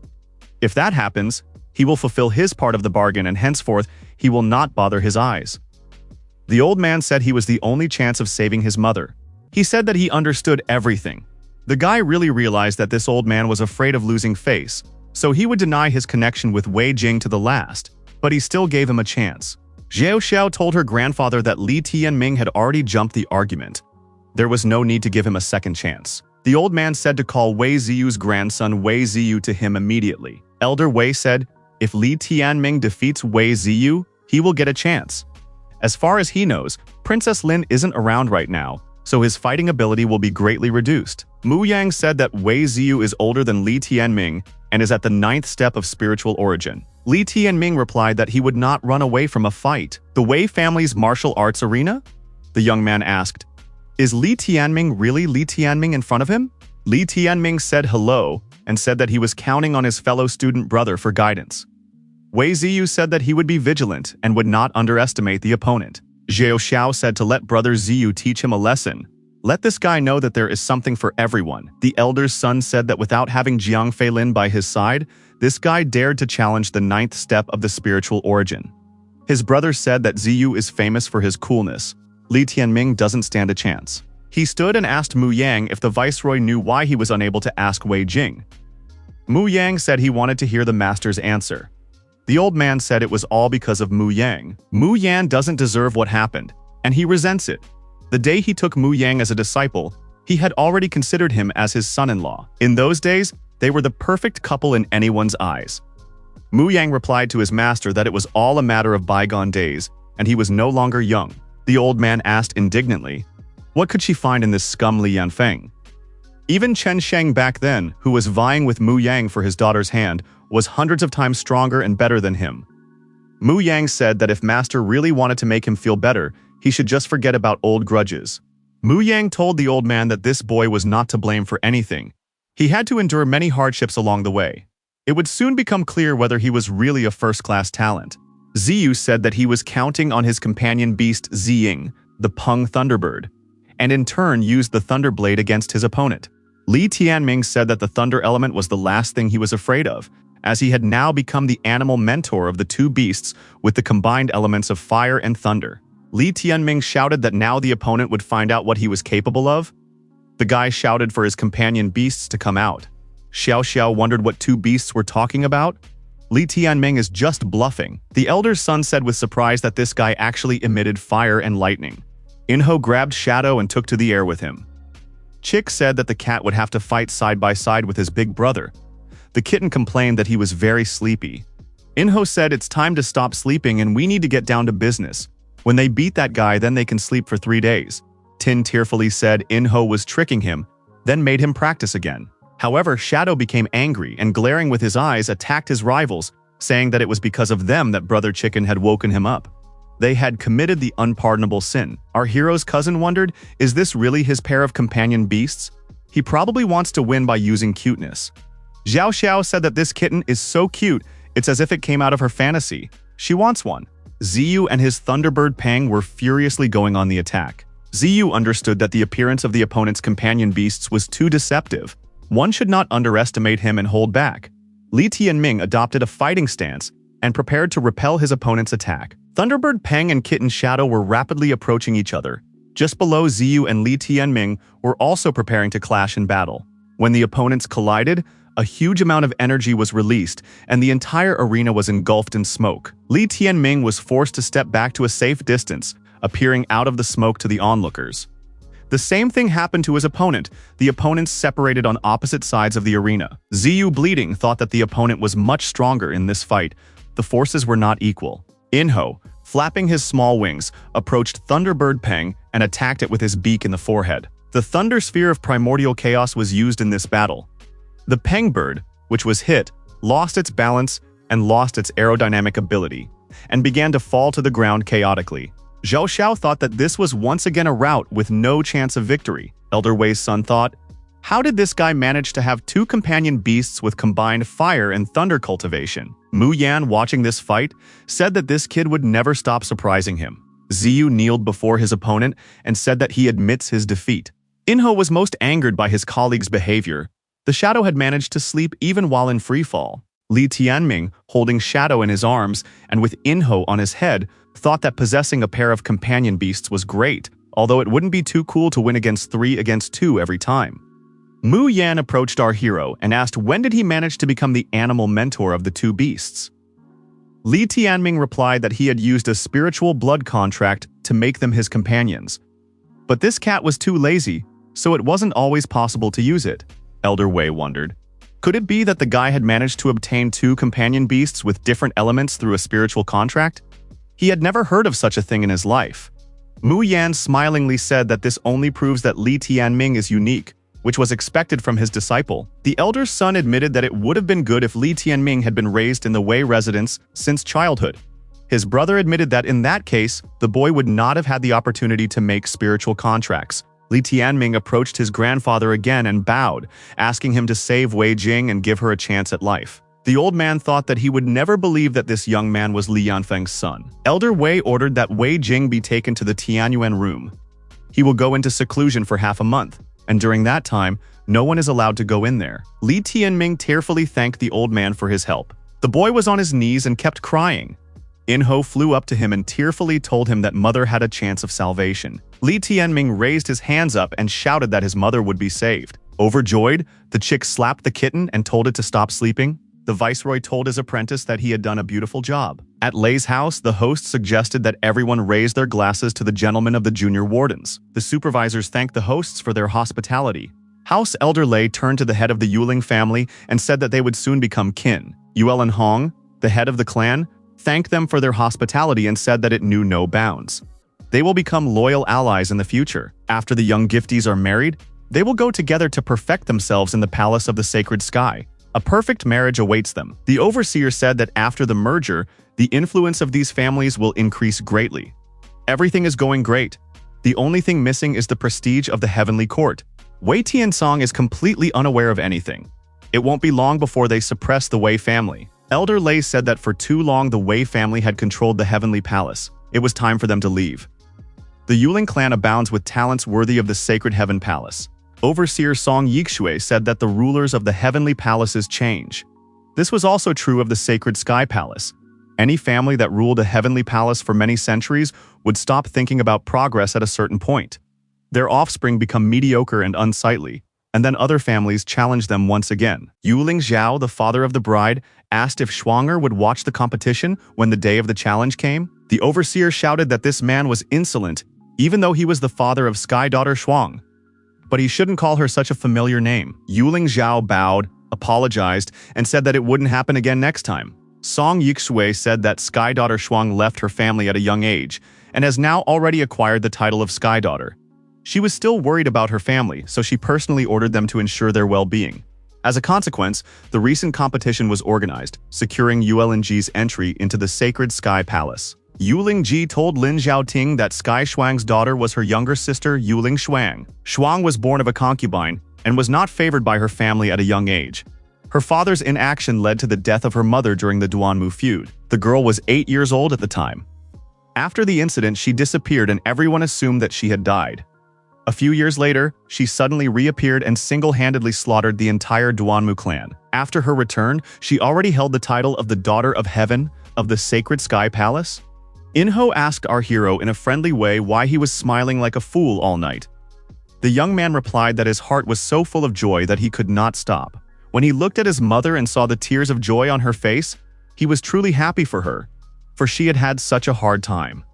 if that happens, he will fulfill his part of the bargain and henceforth he will not bother his eyes. The old man said he was the only chance of saving his mother. He said that he understood everything. The guy really realized that this old man was afraid of losing face, so he would deny his connection with Wei Jing to the last, but he still gave him a chance. Xiao Xiao told her grandfather that Li Tianming had already jumped the argument. There was no need to give him a second chance. The old man said to call Wei Ziyu's grandson Wei Ziyu to him immediately. Elder Wei said, if Li Tianming defeats Wei Ziyu, he will get a chance. As far as he knows, Princess Lin isn't around right now, so his fighting ability will be greatly reduced. Mu Yang said that Wei Ziyu is older than Li Tianming and is at the 9th step of spiritual origin. Li Tianming replied that he would not run away from a fight. The Wei family's martial arts arena? The young man asked. Is Li Tianming really Li Tianming in front of him? Li Tianming said hello and said that he was counting on his fellow student brother for guidance. Wei Ziyu said that he would be vigilant and would not underestimate the opponent. Xiao Xiao said to let brother Ziyu teach him a lesson. Let this guy know that there is something for everyone. The elder's son said that without having Jiang Feilin by his side, this guy dared to challenge the 9th step of the spiritual origin. His brother said that Ziyu is famous for his coolness. Li Tianming doesn't stand a chance. He stood and asked Mu Yang if the viceroy knew why he was unable to ask Wei Jing. Mu Yang said he wanted to hear the master's answer. The old man said it was all because of Mu Yang. Mu Yang doesn't deserve what happened, and he resents it. The day he took Mu Yang as a disciple, he had already considered him as his son-in-law. In those days, they were the perfect couple in anyone's eyes. Mu Yang replied to his master that it was all a matter of bygone days, and he was no longer young. The old man asked indignantly, what could she find in this scum Li Yanfeng? Even Chen Sheng back then, who was vying with Mu Yang for his daughter's hand, was hundreds of times stronger and better than him. Mu Yang said that if master really wanted to make him feel better, he should just forget about old grudges. Mu Yang told the old man that this boy was not to blame for anything. He had to endure many hardships along the way. It would soon become clear whether he was really a first-class talent. Ziyu said that he was counting on his companion beast Ziying, the Peng Thunderbird, and in turn used the Thunderblade against his opponent. Li Tianming said that the thunder element was the last thing he was afraid of, as he had now become the animal mentor of the two beasts with the combined elements of fire and thunder. Li Tianming shouted that now the opponent would find out what he was capable of. The guy shouted for his companion beasts to come out. Xiao Xiao wondered what two beasts were talking about. Li Tianming is just bluffing. The elder's son said with surprise that this guy actually emitted fire and lightning. Enho grabbed Shadow and took to the air with him. Chick said that the cat would have to fight side by side with his big brother. The kitten complained that he was very sleepy. Enho said it's time to stop sleeping and we need to get down to business. When they beat that guy, then they can sleep for 3 days. Tin tearfully said Enho was tricking him, then made him practice again. However, Shadow became angry and glaring with his eyes attacked his rivals, saying that it was because of them that Brother Chicken had woken him up. They had committed the unpardonable sin. Our hero's cousin wondered, is this really his pair of companion beasts? He probably wants to win by using cuteness. Xiao Xiao said that this kitten is so cute, it's as if it came out of her fantasy. She wants one. Ziyu and his Thunderbird Peng were furiously going on the attack. Ziyu understood that the appearance of the opponent's companion beasts was too deceptive. One should not underestimate him and hold back. Li Tianming adopted a fighting stance and prepared to repel his opponent's attack. Thunderbird Peng and Kitten Shadow were rapidly approaching each other. Just below, Ziyu and Li Tianming were also preparing to clash in battle. When the opponents collided, a huge amount of energy was released, and the entire arena was engulfed in smoke. Li Tianming was forced to step back to a safe distance, appearing out of the smoke to the onlookers. The same thing happened to his opponent. The opponents separated on opposite sides of the arena. Ziyu, bleeding, thought that the opponent was much stronger in this fight. The forces were not equal. Enho, flapping his small wings, approached Thunderbird Peng and attacked it with his beak in the forehead. The Thunder Sphere of Primordial Chaos was used in this battle. The Peng bird, which was hit, lost its balance and lost its aerodynamic ability, and began to fall to the ground chaotically. Zhao Xiao thought that this was once again a rout with no chance of victory. Elder Wei's son thought, how did this guy manage to have two companion beasts with combined fire and thunder cultivation? Mu Yan, watching this fight, said that this kid would never stop surprising him. Ziyu kneeled before his opponent and said that he admits his defeat. Enho was most angered by his colleague's behavior. The Shadow had managed to sleep even while in freefall. Li Tianming, holding Shadow in his arms and with Enho on his head, thought that possessing a pair of companion beasts was great, although it wouldn't be too cool to win against 3 against 2 every time. Mu Yan approached our hero and asked when did he manage to become the animal mentor of the two beasts. Li Tianming replied that he had used a spiritual blood contract to make them his companions. But this cat was too lazy, so it wasn't always possible to use it. Elder Wei wondered. Could it be that the guy had managed to obtain 2 companion beasts with different elements through a spiritual contract? He had never heard of such a thing in his life. Mu Yan smilingly said that this only proves that Li Tianming is unique, which was expected from his disciple. The elder's son admitted that it would have been good if Li Tianming had been raised in the Wei residence since childhood. His brother admitted that in that case, the boy would not have had the opportunity to make spiritual contracts. Li Tianming approached his grandfather again and bowed, asking him to save Wei Jing and give her a chance at life. The old man thought that he would never believe that this young man was Li Yanfeng's son. Elder Wei ordered that Wei Jing be taken to the Tianyuan room. He will go into seclusion for half a month, and during that time, no one is allowed to go in there. Li Tianming tearfully thanked the old man for his help. The boy was on his knees and kept crying. In-ho flew up to him and tearfully told him that mother had a chance of salvation. Li Tianming raised his hands up and shouted that his mother would be saved. Overjoyed, the chick slapped the kitten and told it to stop sleeping. The viceroy told his apprentice that he had done a beautiful job. At Lei's house, the host suggested that everyone raise their glasses to the gentlemen of the junior wardens. The supervisors thanked the hosts for their hospitality. House Elder Lei turned to the head of the Yuling family and said that they would soon become kin. Yuelan Hong, the head of the clan, thanked them for their hospitality and said that it knew no bounds. They will become loyal allies in the future. After the young gifties are married, they will go together to perfect themselves in the palace of the sacred sky. A perfect marriage awaits them. The overseer said that after the merger, the influence of these families will increase greatly. Everything is going great. The only thing missing is the prestige of the heavenly court. Wei Tiansong is completely unaware of anything. It won't be long before they suppress the Wei family. Elder Lei said that for too long the Wei family had controlled the heavenly palace. It was time for them to leave. The Yuling clan abounds with talents worthy of the sacred heaven palace. Overseer Song Yixue said that the rulers of the heavenly palaces change. This was also true of the sacred sky palace. Any family that ruled a heavenly palace for many centuries would stop thinking about progress at a certain point. Their offspring become mediocre and unsightly, and then other families challenge them once again. Yuling Zhao, the father of the bride, asked if Shuanger would watch the competition when the day of the challenge came. The overseer shouted that this man was insolent, even though he was the father of Sky Daughter Shuang. But he shouldn't call her such a familiar name. Yuling Zhao bowed, apologized, and said that it wouldn't happen again next time. Song Yixue said that Sky Daughter Shuang left her family at a young age and has now already acquired the title of Sky Daughter. She was still worried about her family, so she personally ordered them to ensure their well-being. As a consequence, the recent competition was organized, securing Yuelingji's entry into the Sacred Sky Palace. Yulingji told Lin Xiaoting that Sky Shuang's daughter was her younger sister Yuling Shuang. Shuang was born of a concubine and was not favored by her family at a young age. Her father's inaction led to the death of her mother during the Duanmu feud. The girl was 8 years old at the time. After the incident, she disappeared and everyone assumed that she had died. A few years later, she suddenly reappeared and single-handedly slaughtered the entire Duanmu clan. After her return, she already held the title of the Daughter of Heaven of the Sacred Sky Palace. In-ho asked our hero in a friendly way why he was smiling like a fool all night. The young man replied that his heart was so full of joy that he could not stop. When he looked at his mother and saw the tears of joy on her face, he was truly happy for her, for she had had such a hard time.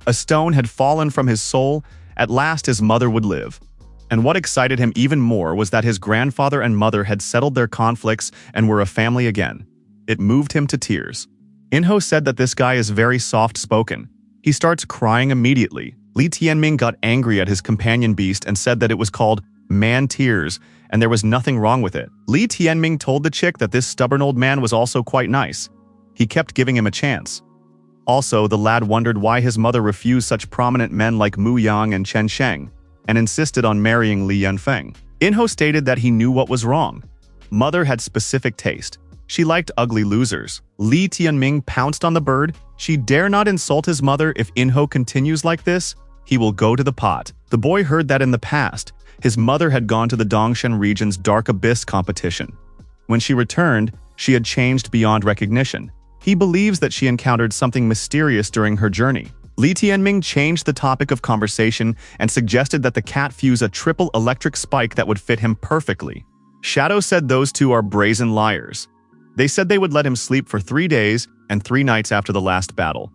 A stone had fallen from his soul. At last his mother would live. And what excited him even more was that his grandfather and mother had settled their conflicts and were a family again. It moved him to tears. In-ho said that this guy is very soft-spoken. He starts crying immediately. Li Tianming got angry at his companion beast and said that it was called man tears, and there was nothing wrong with it. Li Tianming told the chick that this stubborn old man was also quite nice. He kept giving him a chance. Also, the lad wondered why his mother refused such prominent men like Mu Yang and Chen Sheng, and insisted on marrying Li Yanfeng. In-ho stated that he knew what was wrong. Mother had specific taste. She liked ugly losers. Li Tianming pounced on the bird. She dare not insult his mother. If In-ho continues like this, he will go to the pot. The boy heard that in the past, his mother had gone to the Dongshan region's Dark Abyss competition. When she returned, she had changed beyond recognition. He believes that she encountered something mysterious during her journey. Li Tianming changed the topic of conversation and suggested that the cat fuse a triple electric spike that would fit him perfectly. Shadow said those two are brazen liars. They said they would let him sleep for 3 days and 3 nights after the last battle.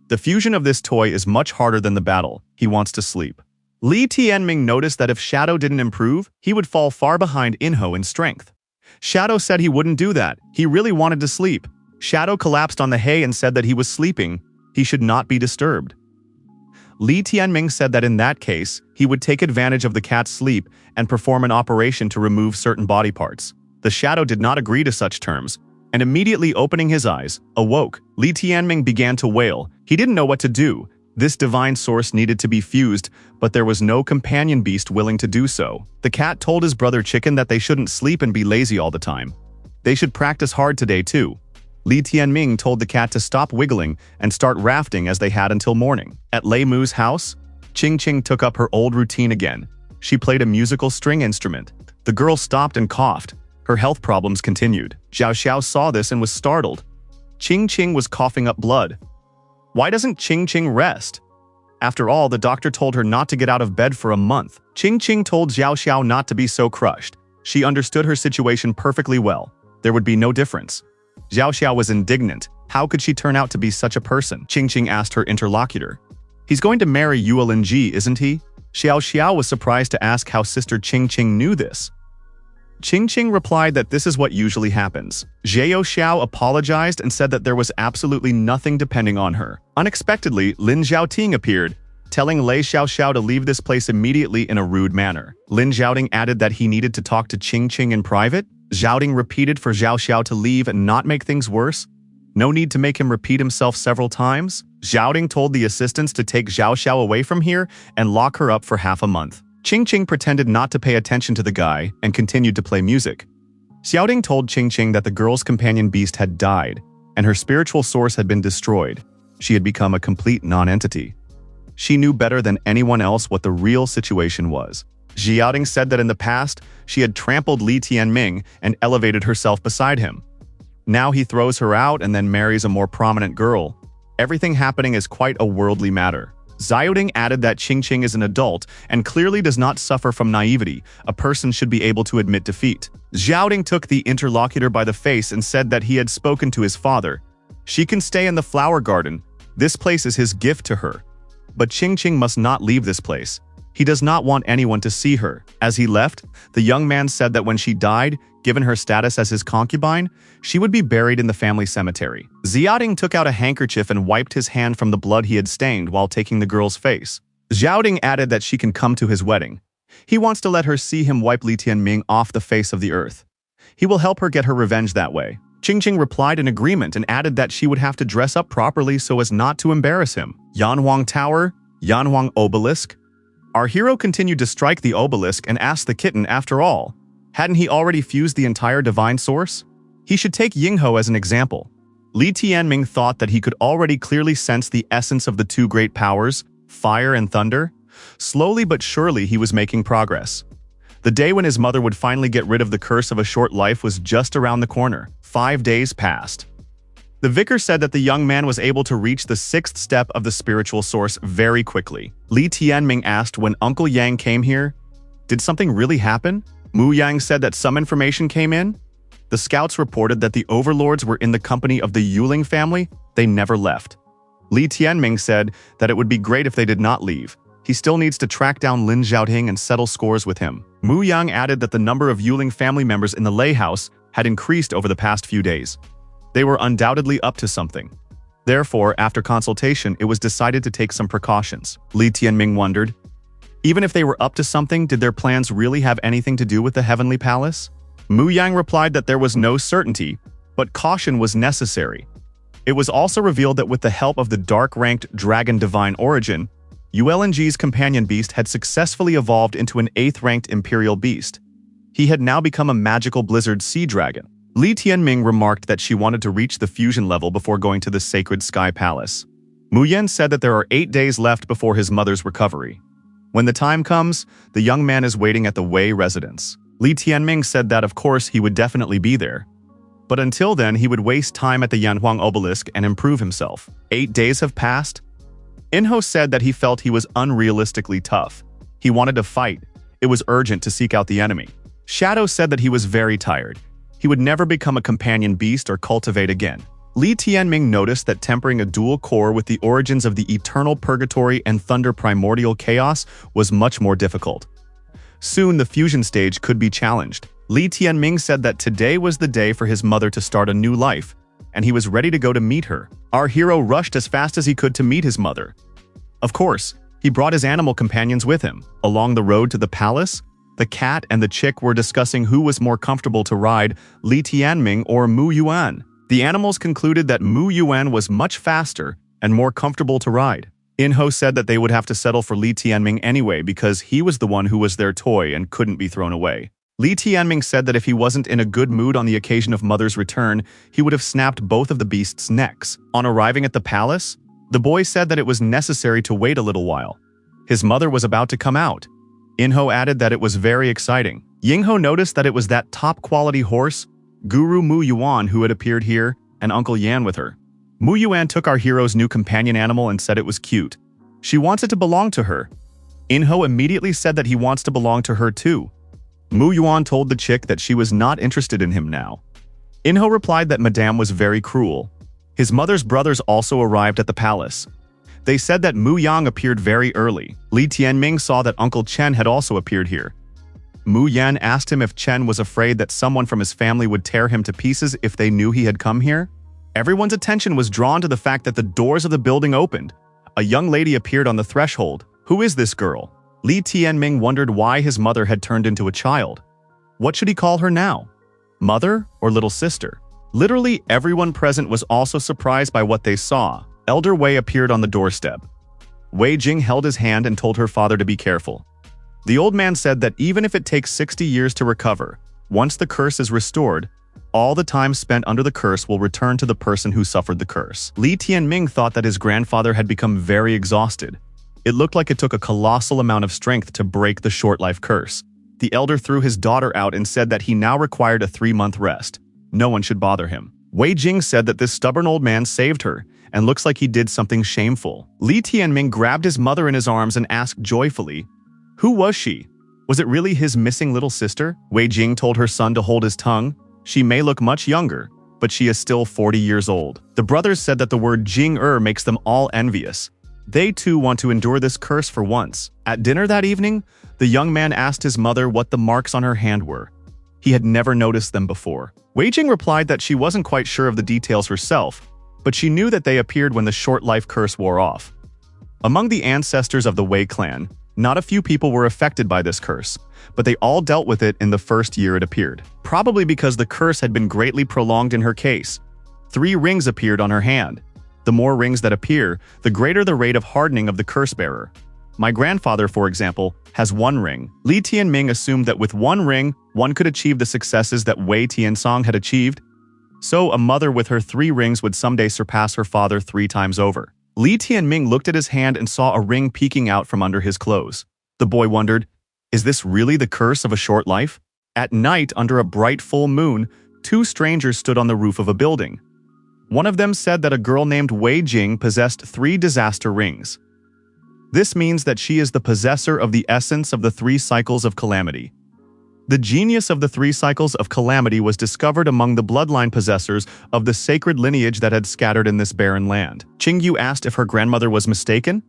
The fusion of this toy is much harder than the battle. He wants to sleep. Li Tianming noticed that if Shadow didn't improve, he would fall far behind In-ho in strength. Shadow said he wouldn't do that. He really wanted to sleep. Shadow collapsed on the hay and said that he was sleeping. He should not be disturbed. Li Tianming said that in that case, he would take advantage of the cat's sleep and perform an operation to remove certain body parts. The Shadow did not agree to such terms, and immediately opening his eyes, awoke. Li Tianming began to wail. He didn't know what to do. This divine source needed to be fused, but there was no companion beast willing to do so. The cat told his brother Chicken that they shouldn't sleep and be lazy all the time. They should practice hard today too. Li Tianming told the cat to stop wiggling and start rafting as they had until morning. At Lei Mu's house, Qing Qing took up her old routine again. She played a musical string instrument. The girl stopped and coughed. Her health problems continued. Xiao Xiao saw this and was startled. Qing Qing was coughing up blood. Why doesn't Qing Qing rest? After all, the doctor told her not to get out of bed for a month. Qing Qing told Xiao Xiao not to be so crushed. She understood her situation perfectly well. There would be no difference. Xiao Xiao was indignant. How could she turn out to be such a person? Qing Qing asked her interlocutor. He's going to marry Yuelin-ji, isn't he? Xiao Xiao was surprised to ask how Sister Qing Qing knew this. Qing Qing replied that this is what usually happens. Xiao Xiao apologized and said that there was absolutely nothing depending on her. Unexpectedly, Lin Xiaoting appeared, telling Lei Xiao Xiao to leave this place immediately in a rude manner. Lin Xiaoting added that he needed to talk to Qing Qing in private. Xiaoting repeated for Xiao Xiao to leave and not make things worse. No need to make him repeat himself several times. Xiaoting told the assistants to take Xiao Xiao away from here and lock her up for half a month. Qing Qing pretended not to pay attention to the guy and continued to play music. Xiaoting told Qing Qing that the girl's companion beast had died and her spiritual source had been destroyed. She had become a complete non-entity. She knew better than anyone else what the real situation was. Xiaoting said that in the past, she had trampled Li Tianming and elevated herself beside him. Now he throws her out and then marries a more prominent girl. Everything happening is quite a worldly matter. Xiaoting added that Qing Qing is an adult and clearly does not suffer from naivety. A person should be able to admit defeat. Xiaoting took the interlocutor by the face and said that he had spoken to his father. She can stay in the flower garden. This place is his gift to her. But Qing Qing must not leave this place. He does not want anyone to see her. As he left, the young man said that when she died, given her status as his concubine, she would be buried in the family cemetery. Xiaoting took out a handkerchief and wiped his hand from the blood he had stained while taking the girl's face. Xiaoting added that she can come to his wedding. He wants to let her see him wipe Li Tianming off the face of the earth. He will help her get her revenge that way. Qing Qing replied in agreement and added that she would have to dress up properly so as not to embarrass him. Yanhuang Tower, Yanhuang Obelisk. Our hero continued to strike the obelisk and asked the kitten, after all, hadn't he already fused the entire divine source? He should take Yingho as an example. Li Tianming thought that he could already clearly sense the essence of the two great powers, fire and thunder. Slowly but surely he was making progress. The day when his mother would finally get rid of the curse of a short life was just around the corner. 5 days passed. The vicar said that the young man was able to reach the 6th step of the spiritual source very quickly. Li Tianming asked when Uncle Yang came here, "Did something really happen?" Mu Yang said that some information came in. The scouts reported that the overlords were in the company of the Yuling family. They never left. Li Tianming said that it would be great if they did not leave. He still needs to track down Lin Xiaoting and settle scores with him. Mu Yang added that the number of Yuling family members in the Lei house had increased over the past few days. They were undoubtedly up to something. Therefore, after consultation, it was decided to take some precautions. Li Tianming wondered, even if they were up to something, did their plans really have anything to do with the Heavenly Palace? Mu Yang replied that there was no certainty, but caution was necessary. It was also revealed that with the help of the dark-ranked Dragon Divine Origin, Yuelin-ji's companion beast had successfully evolved into an 8th-ranked Imperial beast. He had now become a magical blizzard sea dragon. Li Tianming remarked that she wanted to reach the fusion level before going to the Sacred Sky Palace. Mu Yan said that there are 8 days left before his mother's recovery. When the time comes, the young man is waiting at the Wei residence. Li Tianming said that of course he would definitely be there. But until then, he would waste time at the Yanhuang Obelisk and improve himself. 8 days have passed. Enho said that he felt he was unrealistically tough. He wanted to fight. It was urgent to seek out the enemy. Shadow said that he was very tired. He would never become a companion beast or cultivate again. Li Tianming noticed that tempering a dual core with the origins of the eternal purgatory and thunder primordial chaos was much more difficult. Soon the fusion stage could be challenged. Li Tianming said that today was the day for his mother to start a new life, and he was ready to go to meet her. Our hero rushed as fast as he could to meet his mother. Of course, he brought his animal companions with him. Along the road to the palace, the cat and the chick were discussing who was more comfortable to ride, Li Tianming or Mu Yuan. The animals concluded that Mu Yuan was much faster and more comfortable to ride. Enho said that they would have to settle for Li Tianming anyway because he was the one who was their toy and couldn't be thrown away. Li Tianming said that if he wasn't in a good mood on the occasion of Mother's return, he would have snapped both of the beasts' necks. On arriving at the palace, the boy said that it was necessary to wait a little while. His mother was about to come out. Inho added that it was very exciting. Yingho noticed that it was that top-quality horse, Guru Mu Yuan, who had appeared here, and Uncle Yan with her. Mu Yuan took our hero's new companion animal and said it was cute. She wants it to belong to her. Inho immediately said that he wants to belong to her too. Mu Yuan told the chick that she was not interested in him now. Inho replied that Madame was very cruel. His mother's brothers also arrived at the palace. They said that Mu Yang appeared very early. Li Tianming saw that Uncle Chen had also appeared here. Mu Yan asked him if Chen was afraid that someone from his family would tear him to pieces if they knew he had come here. Everyone's attention was drawn to the fact that the doors of the building opened. A young lady appeared on the threshold. Who is this girl? Li Tianming wondered why his mother had turned into a child. What should he call her now? Mother or little sister? Literally everyone present was also surprised by what they saw. Elder Wei appeared on the doorstep. Wei Jing held his hand and told her father to be careful. The old man said that even if it takes 60 years to recover, once the curse is restored, all the time spent under the curse will return to the person who suffered the curse. Li Tianming thought that his grandfather had become very exhausted. It looked like it took a colossal amount of strength to break the short life curse. The elder threw his daughter out and said that he now required a 3-month rest. No one should bother him. Wei Jing said that this stubborn old man saved her, and looks like he did something shameful. Li Tianming grabbed his mother in his arms and asked joyfully, who was she? Was it really his missing little sister? Wei Jing told her son to hold his tongue. She may look much younger, but she is still 40 years old. The brothers said that the word Jing-er makes them all envious. They too want to endure this curse for once. At dinner that evening, the young man asked his mother what the marks on her hand were. He had never noticed them before. Wei Jing replied that she wasn't quite sure of the details herself, but she knew that they appeared when the short life curse wore off. Among the ancestors of the Wei clan, not a few people were affected by this curse, but they all dealt with it in the first year it appeared. Probably because the curse had been greatly prolonged in her case. 3 rings appeared on her hand. The more rings that appear, the greater the rate of hardening of the curse bearer. My grandfather, for example, has 1 ring. Li Tianming assumed that with 1 ring, one could achieve the successes that Wei Tiansong had achieved. So a mother with her 3 rings would someday surpass her father 3 times over. Li Tianming looked at his hand and saw a ring peeking out from under his clothes. The boy wondered, is this really the curse of a short life? At night, under a bright full moon, 2 strangers stood on the roof of a building. One of them said that a girl named Wei Jing possessed 3 disaster rings. This means that she is the possessor of the essence of the 3 cycles of calamity. The genius of the 3 cycles of calamity was discovered among the bloodline possessors of the sacred lineage that had scattered in this barren land. Qingyu asked if her grandmother was mistaken.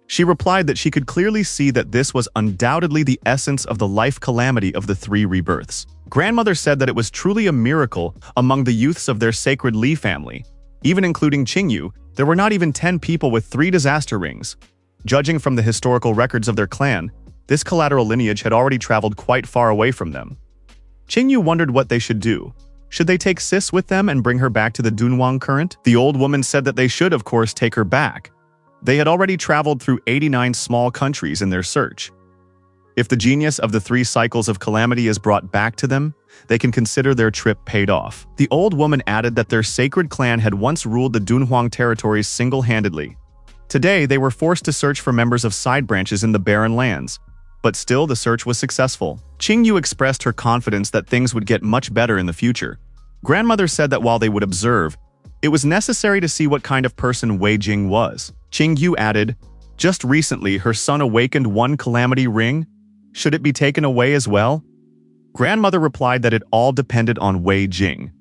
She replied that she could clearly see that this was undoubtedly the essence of the life calamity of the 3 rebirths. Grandmother said that it was truly a miracle among the youths of their sacred Li family. Even including Qingyu, there were not even 10 people with 3 disaster rings. Judging from the historical records of their clan, this collateral lineage had already traveled quite far away from them. Qingyu wondered what they should do. Should they take Sis with them and bring her back to the Dunhuang current? The old woman said that they should, of course, take her back. They had already traveled through 89 small countries in their search. If the genius of the 3 cycles of calamity is brought back to them, they can consider their trip paid off. The old woman added that their sacred clan had once ruled the Dunhuang territories single-handedly. Today, they were forced to search for members of side branches in the barren lands. But still, the search was successful. Qingyu expressed her confidence that things would get much better in the future. Grandmother said that while they would observe, it was necessary to see what kind of person Wei Jing was. Qingyu added, just recently her son awakened 1 calamity ring. Should it be taken away as well? Grandmother replied that it all depended on Wei Jing.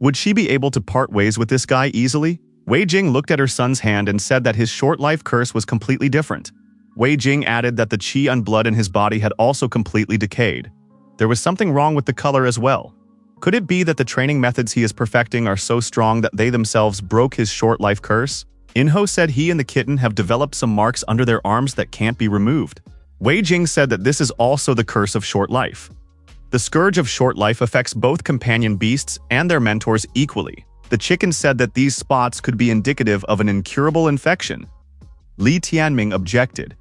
Would she be able to part ways with this guy easily? Wei Jing looked at her son's hand and said that his short life curse was completely different. Wei Jing added that the qi and blood in his body had also completely decayed. There was something wrong with the color as well. Could it be that the training methods he is perfecting are so strong that they themselves broke his short life curse? Inho said he and the kitten have developed some marks under their arms that can't be removed. Wei Jing said that this is also the curse of short life. The scourge of short life affects both companion beasts and their mentors equally. The chicken said that these spots could be indicative of an incurable infection. Li Tianming objected.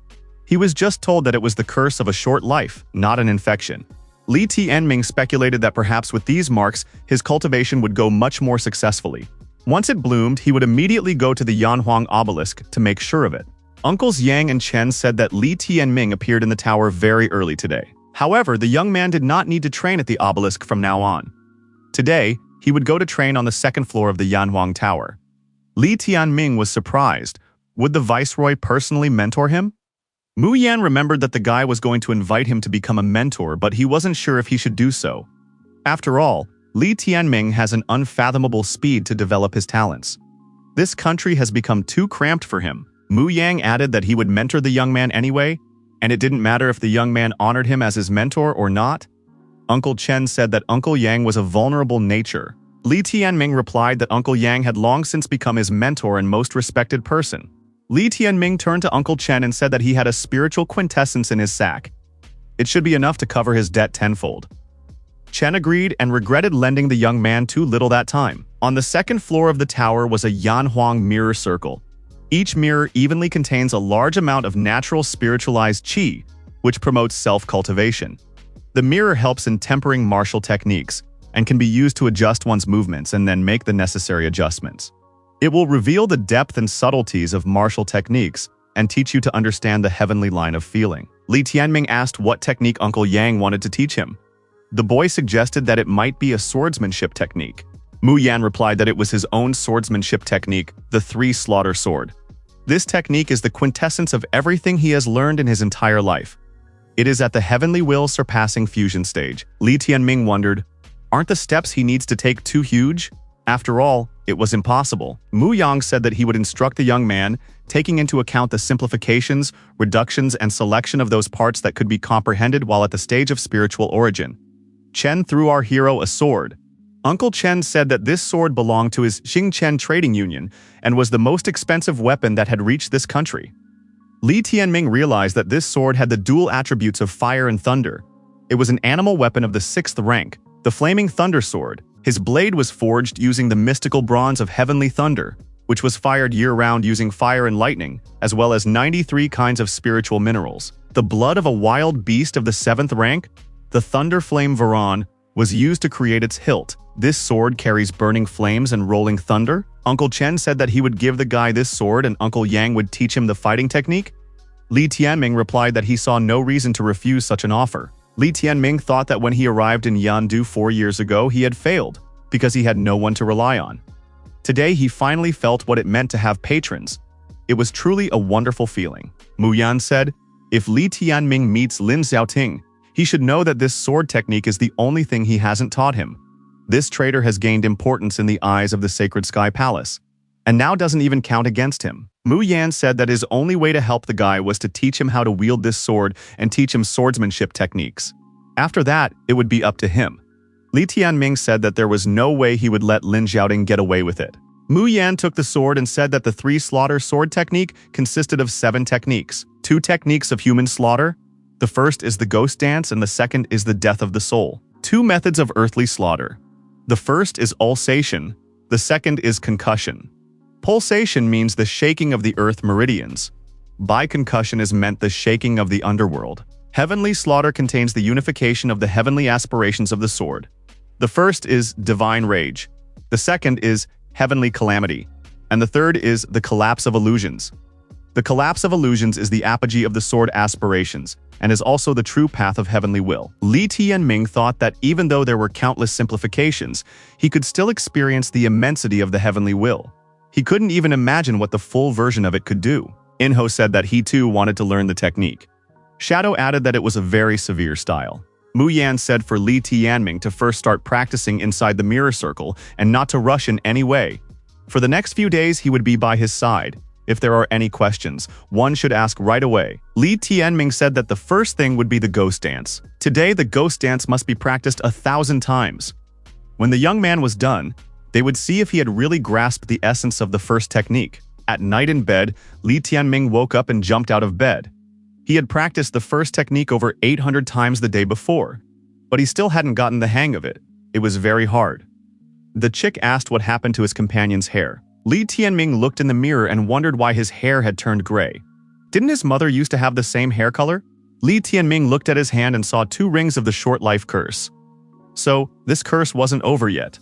He was just told that it was the curse of a short life, not an infection. Li Tianming speculated that perhaps with these marks, his cultivation would go much more successfully. Once it bloomed, he would immediately go to the Yanhuang obelisk to make sure of it. Uncles Yang and Chen said that Li Tianming appeared in the tower very early today. However, the young man did not need to train at the obelisk from now on. Today, he would go to train on the second floor of the Yanhuang Tower. Li Tianming was surprised. Would the viceroy personally mentor him? Mu Yan remembered that the guy was going to invite him to become a mentor, but he wasn't sure if he should do so. After all, Li Tianming has an unfathomable speed to develop his talents. This country has become too cramped for him. Mu Yang added that he would mentor the young man anyway, and it didn't matter if the young man honored him as his mentor or not. Uncle Chen said that Uncle Yang was a vulnerable nature. Li Tianming replied that Uncle Yang had long since become his mentor and most respected person. Li Tianming turned to Uncle Chen and said that he had a spiritual quintessence in his sack. It should be enough to cover his debt tenfold. Chen agreed and regretted lending the young man too little that time. On the second floor of the tower was a Yanhuang mirror circle. Each mirror evenly contains a large amount of natural spiritualized qi, which promotes self-cultivation. The mirror helps in tempering martial techniques and can be used to adjust one's movements and then make the necessary adjustments. It will reveal the depth and subtleties of martial techniques and teach you to understand the heavenly line of feeling. Li Tianming asked what technique Uncle Yang wanted to teach him. The boy suggested that it might be a swordsmanship technique. Mu Yan replied that it was his own swordsmanship technique, the three-slaughter sword. This technique is the quintessence of everything he has learned in his entire life. It is at the heavenly will surpassing fusion stage. Li Tianming wondered, aren't the steps he needs to take too huge? After all, it was impossible. Mu Yang said that he would instruct the young man, taking into account the simplifications, reductions, and selection of those parts that could be comprehended while at the stage of spiritual origin. Chen threw our hero a sword. Uncle Chen said that this sword belonged to his Xingchen trading union and was the most expensive weapon that had reached this country. Li Tianming realized that this sword had the dual attributes of fire and thunder. It was an animal weapon of the 6th rank, the Flaming Thunder Sword. His blade was forged using the mystical bronze of heavenly thunder, which was fired year-round using fire and lightning, as well as 93 kinds of spiritual minerals. The blood of a wild beast of the 7th rank, the Thunder Flame Varan, was used to create its hilt. This sword carries burning flames and rolling thunder. Uncle Chen said that he would give the guy this sword and Uncle Yang would teach him the fighting technique. Li Tianming replied that he saw no reason to refuse such an offer. Li Tianming thought that when he arrived in Yandu 4 years ago, he had failed, because he had no one to rely on. Today, he finally felt what it meant to have patrons. It was truly a wonderful feeling. Mu Yan said, if Li Tianming meets Lin Xiaoting, he should know that this sword technique is the only thing he hasn't taught him. This traitor has gained importance in the eyes of the Sacred Sky Palace, and now doesn't even count against him. Mu Yan said that his only way to help the guy was to teach him how to wield this sword and teach him swordsmanship techniques. After that, it would be up to him. Li Tianming said that there was no way he would let Lin Xiaoting get away with it. Mu Yan took the sword and said that the 3-slaughter sword technique consisted of 7 techniques. 2 techniques of human slaughter. The first is the ghost dance and the second is the death of the soul. 2 methods of earthly slaughter. The first is ulsation, the second is concussion. Pulsation means the shaking of the earth meridians. By concussion is meant the shaking of the underworld. Heavenly slaughter contains the unification of the heavenly aspirations of the sword. The first is divine rage, the second is heavenly calamity, and the third is the collapse of illusions. The collapse of illusions is the apogee of the sword aspirations, and is also the true path of heavenly will. Li Tianming thought that even though there were countless simplifications, he could still experience the immensity of the heavenly will. He couldn't even imagine what the full version of it could do. Inho said that he too wanted to learn the technique. Shadow added that it was a very severe style. Mu Yan said for Li Tianming to first start practicing inside the mirror circle and not to rush in any way. For the next few days, he would be by his side. If there are any questions, one should ask right away. Li Tianming said that the first thing would be the ghost dance. Today, the ghost dance must be practiced 1,000 times. When the young man was done, they would see if he had really grasped the essence of the first technique. At night in bed, Li Tianming woke up and jumped out of bed. He had practiced the first technique over 800 times the day before, but he still hadn't gotten the hang of it. It was very hard. The chick asked what happened to his companion's hair. Li Tianming looked in the mirror and wondered why his hair had turned gray. Didn't his mother used to have the same hair color? Li Tianming looked at his hand and saw 2 rings of the short life curse. So, this curse wasn't over yet.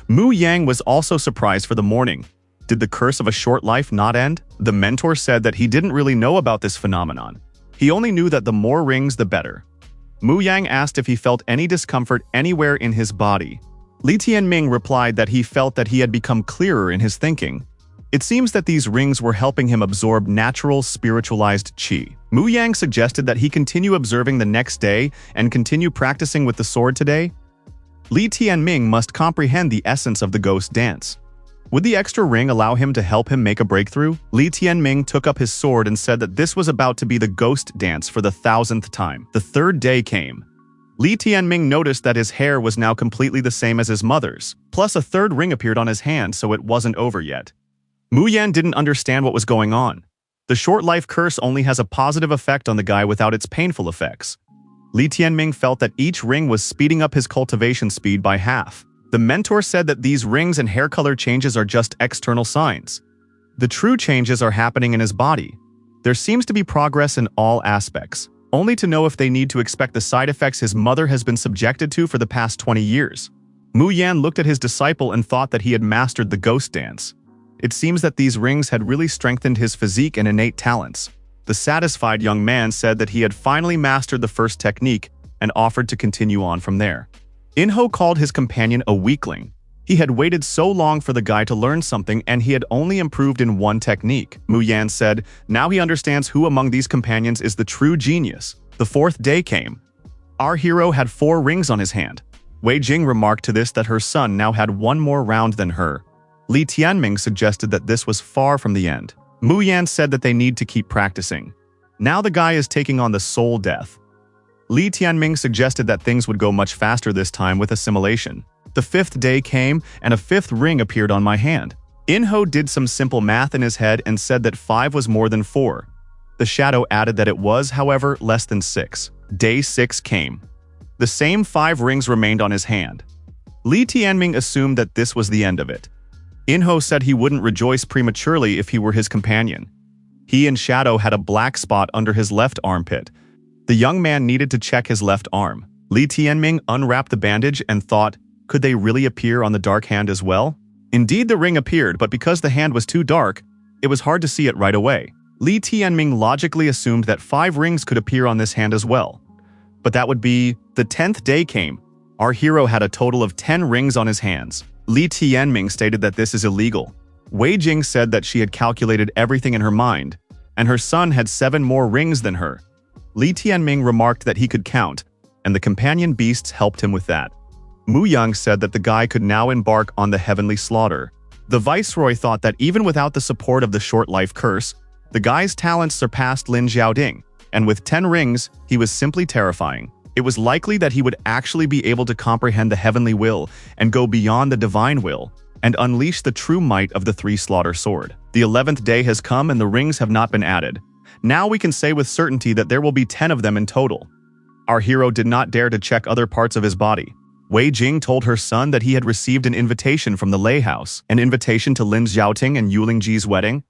Mu Yang was also surprised for the morning. Did the curse of a short life not end? The mentor said that he didn't really know about this phenomenon. He only knew that the more rings, the better. Mu Yang asked if he felt any discomfort anywhere in his body. Li Tianming replied that he felt that he had become clearer in his thinking. It seems that these rings were helping him absorb natural, spiritualized qi. Mu Yang suggested that he continue observing the next day and continue practicing with the sword today. Li Tianming must comprehend the essence of the ghost dance. Would the extra ring allow him to help him make a breakthrough? Li Tianming took up his sword and said that this was about to be the ghost dance for the 1000th time. The 3rd day came. Li Tianming noticed that his hair was now completely the same as his mother's, plus a 3rd ring appeared on his hand, so it wasn't over yet. Mu Yan didn't understand what was going on. The short life curse only has a positive effect on the guy without its painful effects. Li Tianming felt that each ring was speeding up his cultivation speed by half. The mentor said that these rings and hair color changes are just external signs. The true changes are happening in his body. There seems to be progress in all aspects, only to know if they need to expect the side effects his mother has been subjected to for the past 20 years. Mu Yan looked at his disciple and thought that he had mastered the ghost dance. It seems that these rings had really strengthened his physique and innate talents. The satisfied young man said that he had finally mastered the first technique and offered to continue on from there. Enro called his companion a weakling. He had waited so long for the guy to learn something and he had only improved in one technique. Mu Yan said, now he understands who among these companions is the true genius. The 4th day came. Our hero had 4 rings on his hand. Wei Jing remarked to this that her son now had 1 more round than her. Li Tianming suggested that this was far from the end. Mu Yan said that they need to keep practicing. Now the guy is taking on the soul death. Li Tianming suggested that things would go much faster this time with assimilation. The 5th day came and a 5th ring appeared on my hand. Enro did some simple math in his head and said that 5 was more than 4. The shadow added that it was, however, less than 6. Day 6 came. The same 5 rings remained on his hand. Li Tianming assumed that this was the end of it. Enro said he wouldn't rejoice prematurely if he were his companion. He and Shadow had a black spot under his left armpit. The young man needed to check his left arm. Li Tianming unwrapped the bandage and thought, could they really appear on the dark hand as well? Indeed, the ring appeared, but because the hand was too dark, it was hard to see it right away. Li Tianming logically assumed that 5 rings could appear on this hand as well. But that would be, the 10th day came. Our hero had a total of 10 rings on his hands. Li Tianming stated that this is illegal. Wei Jing said that she had calculated everything in her mind, and her son had 7 more rings than her. Li Tianming remarked that he could count, and the companion beasts helped him with that. Mu Yang said that the guy could now embark on the heavenly slaughter. The viceroy thought that even without the support of the short life curse, the guy's talents surpassed Lin Xiaoding, and with 10 rings, he was simply terrifying. It was likely that he would actually be able to comprehend the heavenly will and go beyond the divine will, and unleash the true might of the 3-slaughter sword. The 11th day has come and the rings have not been added. Now we can say with certainty that there will be 10 of them in total. Our hero did not dare to check other parts of his body. Wei Jing told her son that he had received an invitation from the Lei House, an invitation to Lin Xiaoting and Yuling Ji's wedding.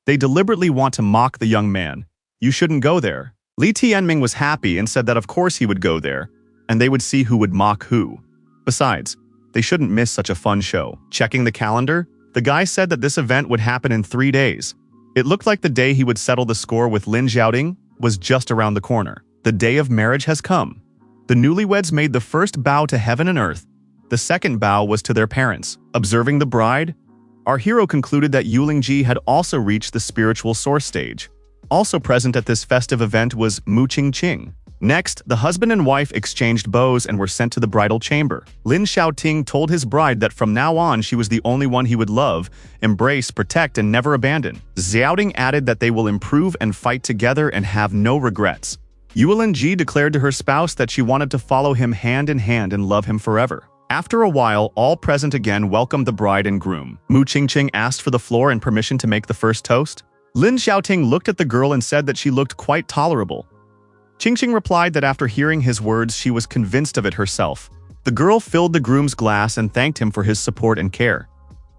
They deliberately want to mock the young man. You shouldn't go there. Li Tianming was happy and said that of course he would go there, and they would see who would mock who. Besides, they shouldn't miss such a fun show. Checking the calendar, the guy said that this event would happen in 3 days. It looked like the day he would settle the score with Lin Xiaoding was just around the corner. The day of marriage has come. The newlyweds made the first bow to heaven and earth. The second bow was to their parents. Observing the bride, our hero concluded that Yuling Ji had also reached the spiritual source stage. Also present at this festive event was Mu Qingqing. Next, the husband and wife exchanged bows and were sent to the bridal chamber. Lin Xiaoting told his bride that from now on she was the only one he would love, embrace, protect, and never abandon. Xiaoding added that they will improve and fight together and have no regrets. Yuling Ji declared to her spouse that she wanted to follow him hand in hand and love him forever. After a while, all present again welcomed the bride and groom. Mu Qingqing asked for the floor and permission to make the first toast. Lin Xiaoting looked at the girl and said that she looked quite tolerable. Qingqing replied that after hearing his words, she was convinced of it herself. The girl filled the groom's glass and thanked him for his support and care.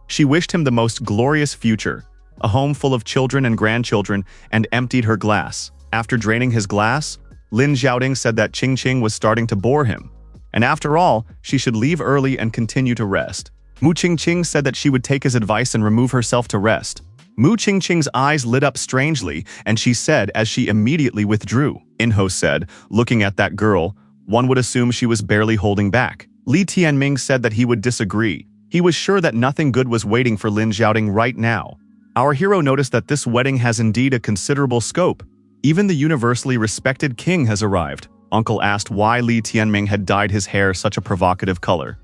She wished him the most glorious future, a home full of children and grandchildren, and emptied her glass. After draining his glass, Lin Xiaoding said that Qingqing was starting to bore him, and after all, she should leave early and continue to rest. Mu Qingqing said that she would take his advice and remove herself to rest. Mu Qingqing's eyes lit up strangely, and she said as she immediately withdrew. Enho said, looking at that girl, one would assume she was barely holding back. Li Tianming said that he would disagree. He was sure that nothing good was waiting for Lin Xiaoding right now. Our hero noticed that this wedding has indeed a considerable scope. Even the universally respected king has arrived. Uncle asked why Li Tianming had dyed his hair such a provocative color.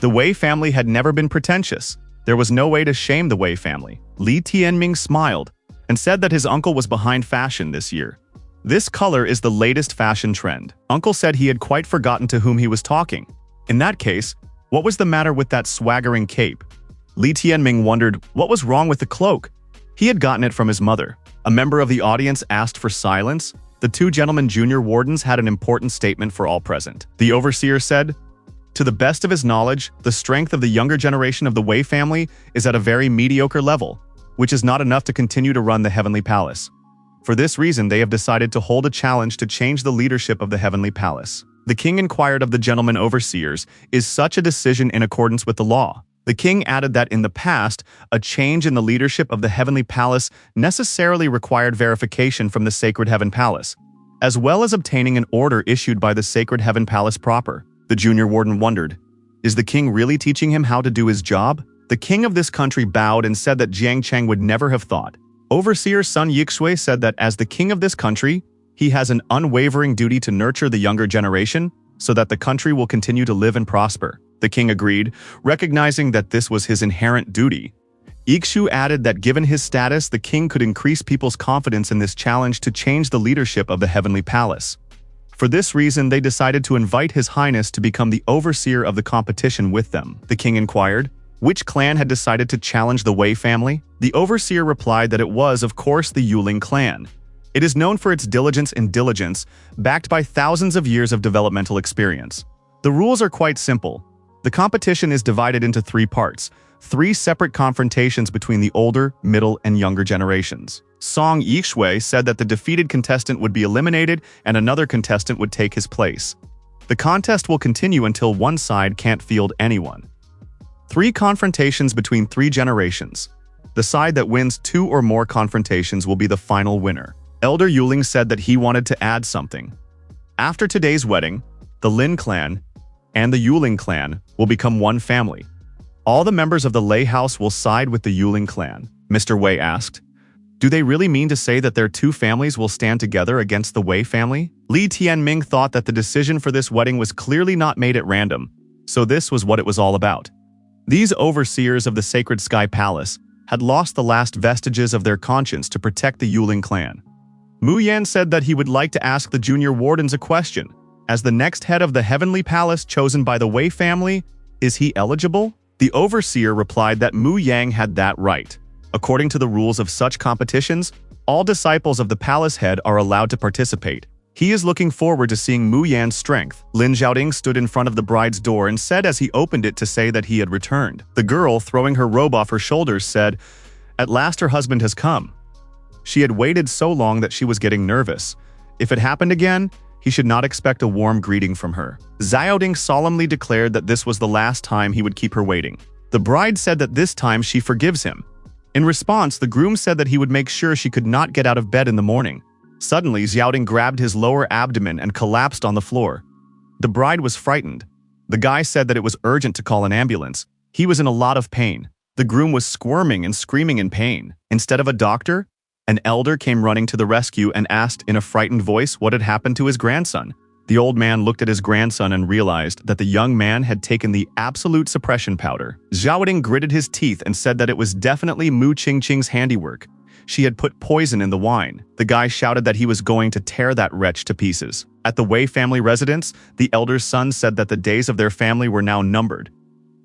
The Wei family had never been pretentious. There was no way to shame the Wei family. Li Tianming smiled and said that his uncle was behind fashion this year. This color is the latest fashion trend. Uncle said he had quite forgotten to whom he was talking. In that case, what was the matter with that swaggering cape? Li Tianming wondered what was wrong with the cloak. He had gotten it from his mother. A member of the audience asked for silence. The two gentlemen junior wardens had an important statement for all present. The overseer said, "To the best of his knowledge, the strength of the younger generation of the Wei family is at a very mediocre level, which is not enough to continue to run the Heavenly Palace. For this reason, they have decided to hold a challenge to change the leadership of the Heavenly Palace." The king inquired of the gentlemen overseers, "Is such a decision in accordance with the law?" The king added that in the past, a change in the leadership of the Heavenly Palace necessarily required verification from the Sacred Heaven Palace, as well as obtaining an order issued by the Sacred Heaven Palace proper. The junior warden wondered, is the king really teaching him how to do his job? The king of this country bowed and said that Jiang Cheng would never have thought. Overseer Sun Yixue said that as the king of this country, he has an unwavering duty to nurture the younger generation so that the country will continue to live and prosper. The king agreed, recognizing that this was his inherent duty. Yixu added that given his status, the king could increase people's confidence in this challenge to change the leadership of the Heavenly Palace. For this reason, they decided to invite His Highness to become the overseer of the competition with them. The king inquired, which clan had decided to challenge the Wei family? The overseer replied that it was, of course, the Yuling clan. It is known for its diligence and diligence, backed by thousands of years of developmental experience. The rules are quite simple. The competition is divided into 3 parts, 3 separate confrontations between the older, middle, and younger generations. Song Yixue said that the defeated contestant would be eliminated and another contestant would take his place. The contest will continue until one side can't field anyone. 3 confrontations between 3 generations. The side that wins 2 or more confrontations will be the final winner. Elder Yuling said that he wanted to add something. After today's wedding, the Lin clan and the Yuling clan will become one family. All the members of the Lei house will side with the Yuling clan. Mr. Wei asked, do they really mean to say that their 2 families will stand together against the Wei family? Li Tianming thought that the decision for this wedding was clearly not made at random, so this was what it was all about. These overseers of the Sacred Sky Palace had lost the last vestiges of their conscience to protect the Yuling clan. Mu Yan said that he would like to ask the junior wardens a question. As the next head of the Heavenly Palace chosen by the Wei family, is he eligible? The overseer replied that Mu Yang had that right. According to the rules of such competitions, all disciples of the palace head are allowed to participate. He is looking forward to seeing Mu Yan's strength. Lin Xiaoding stood in front of the bride's door and said as he opened it to say that he had returned. The girl, throwing her robe off her shoulders, said, "At last her husband has come." She had waited so long that she was getting nervous. If it happened again, he should not expect a warm greeting from her. Xiaoding solemnly declared that this was the last time he would keep her waiting. The bride said that this time she forgives him. In response, the groom said that he would make sure she could not get out of bed in the morning. Suddenly, Xiaoding grabbed his lower abdomen and collapsed on the floor. The bride was frightened. The guy said that it was urgent to call an ambulance. He was in a lot of pain. The groom was squirming and screaming in pain. Instead of a doctor, an elder came running to the rescue and asked in a frightened voice what had happened to his grandson. The old man looked at his grandson and realized that the young man had taken the absolute suppression powder. Xiaoding gritted his teeth and said that it was definitely Mu Qingqing's handiwork. She had put poison in the wine. The guy shouted that he was going to tear that wretch to pieces. At the Wei family residence, the elder's son said that the days of their family were now numbered.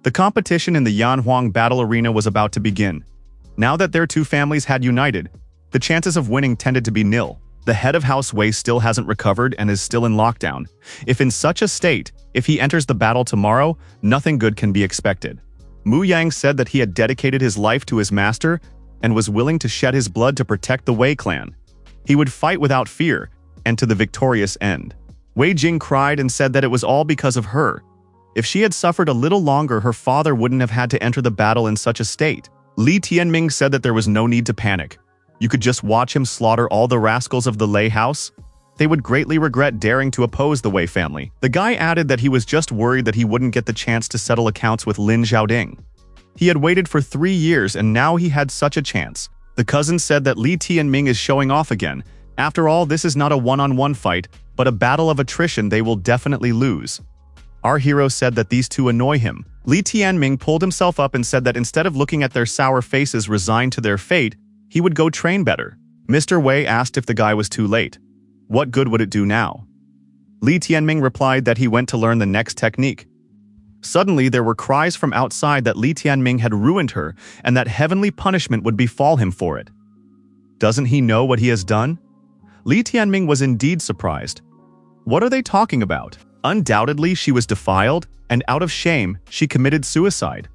The competition in the Yanhuang battle arena was about to begin. Now that their 2 families had united, the chances of winning tended to be nil. The head of House Wei still hasn't recovered and is still in lockdown. If in such a state, if he enters the battle tomorrow, nothing good can be expected. Mu Yang said that he had dedicated his life to his master and was willing to shed his blood to protect the Wei clan. He would fight without fear, and to the victorious end. Wei Jing cried and said that it was all because of her. If she had suffered a little longer, her father wouldn't have had to enter the battle in such a state. Li Tianming said that there was no need to panic. You could just watch him slaughter all the rascals of the Lei house. They would greatly regret daring to oppose the Wei family. The guy added that he was just worried that he wouldn't get the chance to settle accounts with Lin Xiaoding. He had waited for 3 years and now he had such a chance. The cousin said that Li Tianming is showing off again. After all, this is not a one-on-one fight, but a battle of attrition they will definitely lose. Our hero said that these two annoy him. Li Tianming pulled himself up and said that instead of looking at their sour faces resigned to their fate, he would go train better. Mr. Wei asked if the guy was too late. What good would it do now? Li Tianming replied that he went to learn the next technique. Suddenly, there were cries from outside that Li Tianming had ruined her and that heavenly punishment would befall him for it. Doesn't he know what he has done? Li Tianming was indeed surprised. What are they talking about? Undoubtedly, she was defiled, and out of shame, she committed suicide.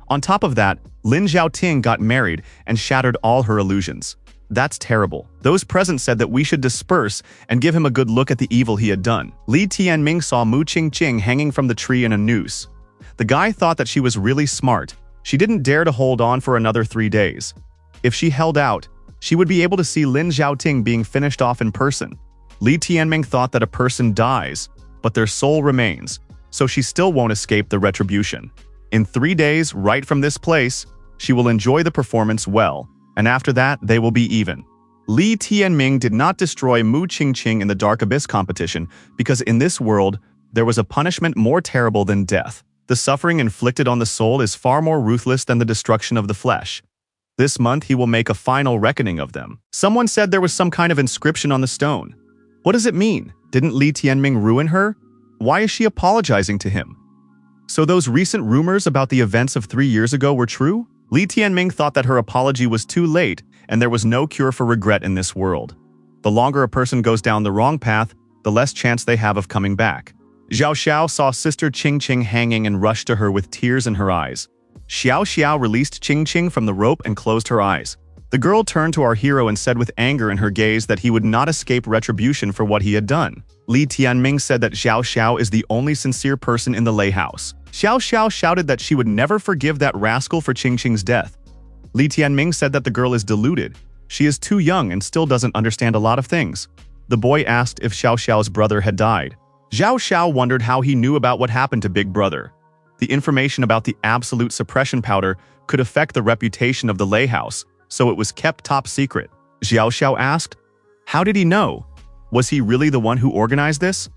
On top of that, Lin Xiaoting got married and shattered all her illusions. That's terrible. Those present said that we should disperse and give him a good look at the evil he had done. Li Tianming saw Mu Qingqing hanging from the tree in a noose. The guy thought that she was really smart. She didn't dare to hold on for another 3 days. If she held out, she would be able to see Lin Xiaoting being finished off in person. Li Tianming thought that a person dies, but their soul remains, so she still won't escape the retribution. In 3 days, right from this place, she will enjoy the performance well, and after that, they will be even. Li Tianming did not destroy Mu Qingqing in the Dark Abyss competition because in this world, there was a punishment more terrible than death. The suffering inflicted on the soul is far more ruthless than the destruction of the flesh. This month, he will make a final reckoning of them. Someone said there was some kind of inscription on the stone. What does it mean? Didn't Li Tianming ruin her? Why is she apologizing to him? So those recent rumors about the events of 3 years ago were true? Li Tianming thought that her apology was too late and there was no cure for regret in this world. The longer a person goes down the wrong path, the less chance they have of coming back. Xiao Xiao saw Sister Qingqing hanging and rushed to her with tears in her eyes. Xiao Xiao released Qingqing from the rope and closed her eyes. The girl turned to our hero and said with anger in her gaze that he would not escape retribution for what he had done. Li Tianming said that Xiao Xiao is the only sincere person in the Lei house. Xiao Xiao shouted that she would never forgive that rascal for Qingqing's death. Li Tianming said that the girl is deluded. She is too young and still doesn't understand a lot of things. The boy asked if Xiao Xiao's brother had died. Xiao Xiao wondered how he knew about what happened to Big Brother. The information about the absolute suppression powder could affect the reputation of the Lei house, so it was kept top secret. Xiao Xiao asked, how did he know? Was he really the one who organized this?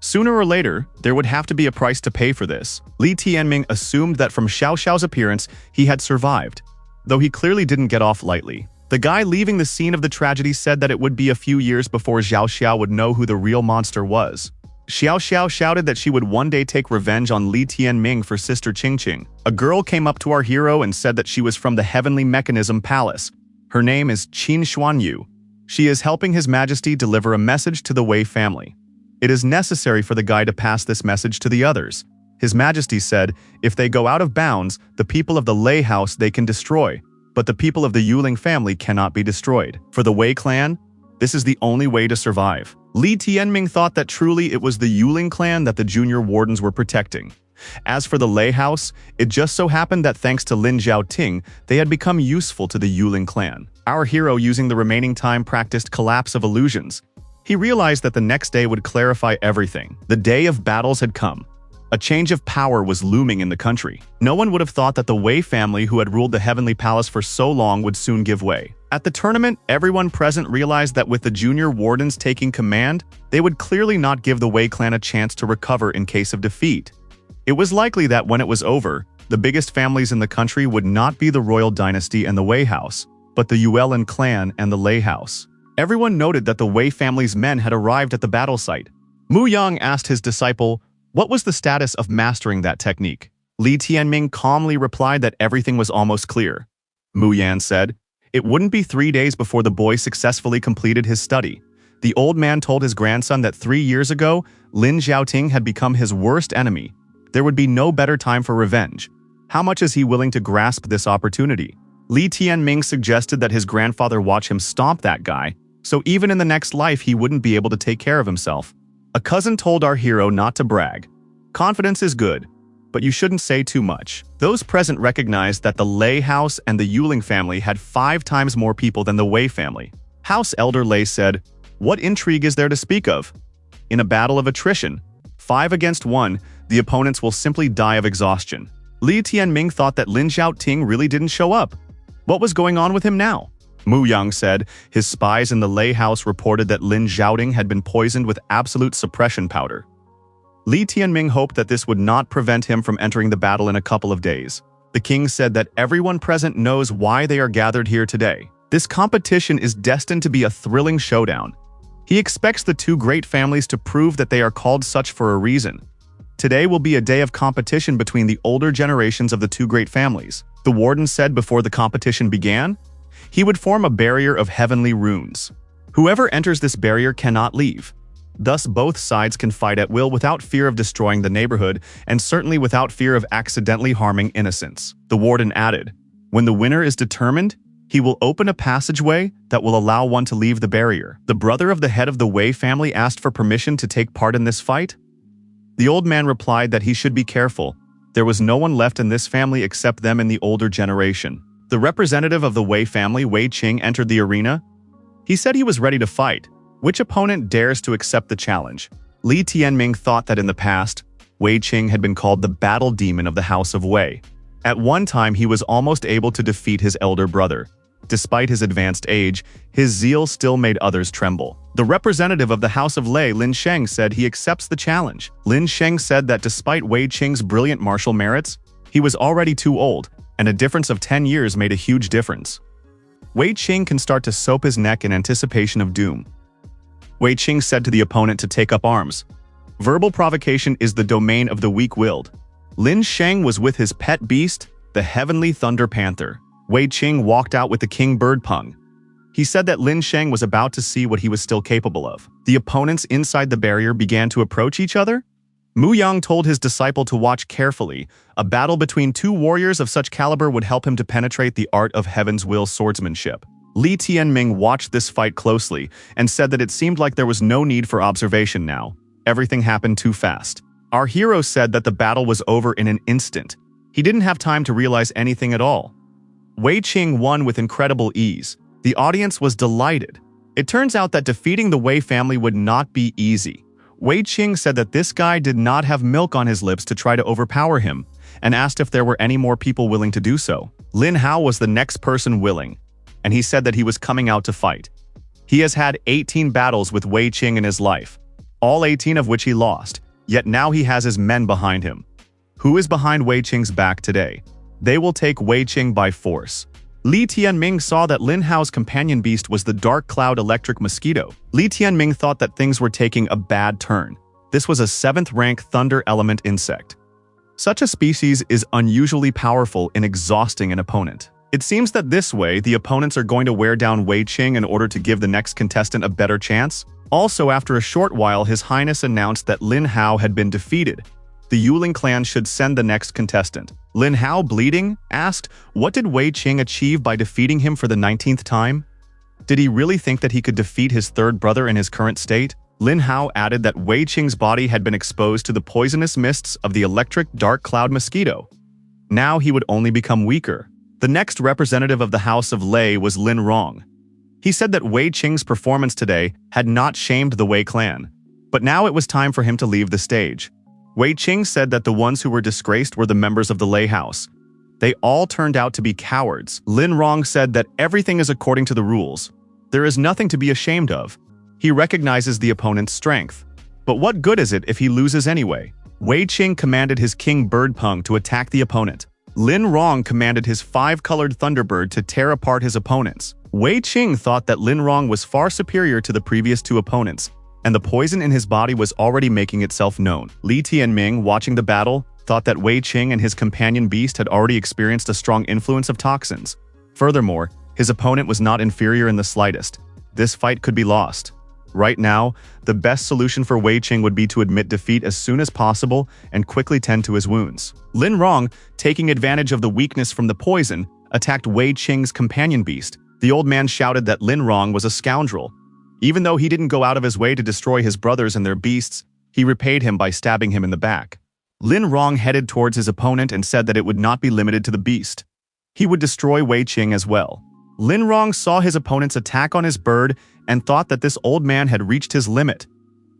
Sooner or later, there would have to be a price to pay for this. Li Tianming assumed that from Xiao Xiao's appearance, he had survived, though he clearly didn't get off lightly. The guy leaving the scene of the tragedy said that it would be a few years before Xiao Xiao would know who the real monster was. Xiao Xiao shouted that she would one day take revenge on Li Tianming for Sister Qingqing. A girl came up to our hero and said that she was from the Heavenly Mechanism Palace. Her name is Qin Xuanyu. She is helping His Majesty deliver a message to the Wei family. It is necessary for the guy to pass this message to the others. His Majesty said, if they go out of bounds, the people of the Lei house they can destroy, but the people of the Yuling family cannot be destroyed. For the Wei clan, this is the only way to survive. Li Tianming thought that truly it was the Yuling clan that the junior wardens were protecting. As for the Lei house, it just so happened that thanks to Lin Xiaoting, they had become useful to the Yuling clan. Our hero, using the remaining time, practiced collapse of illusions. He realized that the next day would clarify everything. The day of battles had come. A change of power was looming in the country. No one would have thought that the Wei family, who had ruled the Heavenly Palace for so long, would soon give way. At the tournament, everyone present realized that with the junior wardens taking command, they would clearly not give the Wei clan a chance to recover in case of defeat. It was likely that when it was over, the biggest families in the country would not be the royal dynasty and the Wei house, but the Yuelin clan and the Lei house. Everyone noted that the Wei family's men had arrived at the battle site. Mu Yang asked his disciple, what was the status of mastering that technique? Li Tianming calmly replied that everything was almost clear. Mu Yan said, it wouldn't be 3 days before the boy successfully completed his study. The old man told his grandson that 3 years ago, Lin Xiaoting had become his worst enemy. There would be no better time for revenge. How much is he willing to grasp this opportunity? Li Tianming suggested that his grandfather watch him stomp that guy, so even in the next life he wouldn't be able to take care of himself. A cousin told our hero not to brag. Confidence is good, but you shouldn't say too much. Those present recognized that the Lei house and the Yuling family had 5 times more people than the Wei family. House Elder Lei said, "What intrigue is there to speak of? In a battle of attrition, 5 against 1, the opponents will simply die of exhaustion." Li Tianming thought that Lin Xiaoting really didn't show up. What was going on with him now? Mu Yang said his spies in the Lei house reported that Lin Xiaoting had been poisoned with absolute suppression powder. Li Tianming hoped that this would not prevent him from entering the battle in a couple of days. The king said that everyone present knows why they are gathered here today. This competition is destined to be a thrilling showdown. He expects the 2 great families to prove that they are called such for a reason. Today will be a day of competition between the older generations of the 2 great families. The warden said before the competition began, he would form a barrier of heavenly runes. Whoever enters this barrier cannot leave. Thus, both sides can fight at will without fear of destroying the neighborhood and certainly without fear of accidentally harming innocents. The warden added, when the winner is determined, he will open a passageway that will allow one to leave the barrier. The brother of the head of the Wei family asked for permission to take part in this fight. The old man replied that he should be careful. There was no one left in this family except them in the older generation. The representative of the Wei family, Wei Qing, entered the arena. He said he was ready to fight. Which opponent dares to accept the challenge? Li Tianming thought that in the past, Wei Qing had been called the battle demon of the House of Wei. At one time, he was almost able to defeat his elder brother. Despite his advanced age, his zeal still made others tremble. The representative of the House of Lei, Lin Sheng, said he accepts the challenge. Lin Sheng said that despite Wei Qing's brilliant martial merits, he was already too old, and a difference of 10 years made a huge difference. Wei Qing can start to soap his neck in anticipation of doom. Wei Qing said to the opponent to take up arms. Verbal provocation is the domain of the weak-willed. Lin Sheng was with his pet beast, the Heavenly Thunder Panther. Wei Qing walked out with the King Bird Pung. He said that Lin Sheng was about to see what he was still capable of. The opponents inside the barrier began to approach each other. Mu Yang told his disciple to watch carefully. A battle between 2 warriors of such caliber would help him to penetrate the art of Heaven's Will swordsmanship. Li Tianming watched this fight closely and said that it seemed like there was no need for observation now. Everything happened too fast. Our hero said that the battle was over in an instant. He didn't have time to realize anything at all. Wei Qing won with incredible ease. The audience was delighted. It turns out that defeating the Wei family would not be easy. Wei Qing said that this guy did not have milk on his lips to try to overpower him, and asked if there were any more people willing to do so. Lin Hao was the next person willing, and he said that he was coming out to fight. He has had 18 battles with Wei Qing in his life, all 18 of which he lost, yet now he has his men behind him. Who is behind Wei Qing's back today? They will take Wei Qing by force. Li Tianming saw that Lin Hao's companion beast was the dark cloud electric mosquito. Li Tianming thought that things were taking a bad turn. This was a 7th-rank thunder element insect. Such a species is unusually powerful in exhausting an opponent. It seems that this way, the opponents are going to wear down Wei Qing in order to give the next contestant a better chance. Also, after a short while, His Highness announced that Lin Hao had been defeated. The Yuling clan should send the next contestant. Lin Hao, bleeding, asked, what did Wei Qing achieve by defeating him for the 19th time? Did he really think that he could defeat his 3rd brother in his current state? Lin Hao added that Wei Qing's body had been exposed to the poisonous mists of the electric dark cloud mosquito. Now he would only become weaker. The next representative of the House of Lei was Lin Rong. He said that Wei Qing's performance today had not shamed the Wei clan, but now it was time for him to leave the stage. Wei Qing said that the ones who were disgraced were the members of the Lei house. They all turned out to be cowards. Lin Rong said that everything is according to the rules. There is nothing to be ashamed of. He recognizes the opponent's strength. But what good is it if he loses anyway? Wei Qing commanded his King Bird Pung to attack the opponent. Lin Rong commanded his 5-colored Thunderbird to tear apart his opponents. Wei Qing thought that Lin Rong was far superior to the previous 2 opponents, and the poison in his body was already making itself known. Li Tianming, watching the battle, thought that Wei Qing and his companion beast had already experienced a strong influence of toxins. Furthermore, his opponent was not inferior in the slightest. This fight could be lost. Right now, the best solution for Wei Qing would be to admit defeat as soon as possible and quickly tend to his wounds. Lin Rong, taking advantage of the weakness from the poison, attacked Wei Qing's companion beast. The old man shouted that Lin Rong was a scoundrel. Even though he didn't go out of his way to destroy his brothers and their beasts, he repaid him by stabbing him in the back. Lin Rong headed towards his opponent and said that it would not be limited to the beast. He would destroy Wei Qing as well. Lin Rong saw his opponent's attack on his bird and thought that this old man had reached his limit.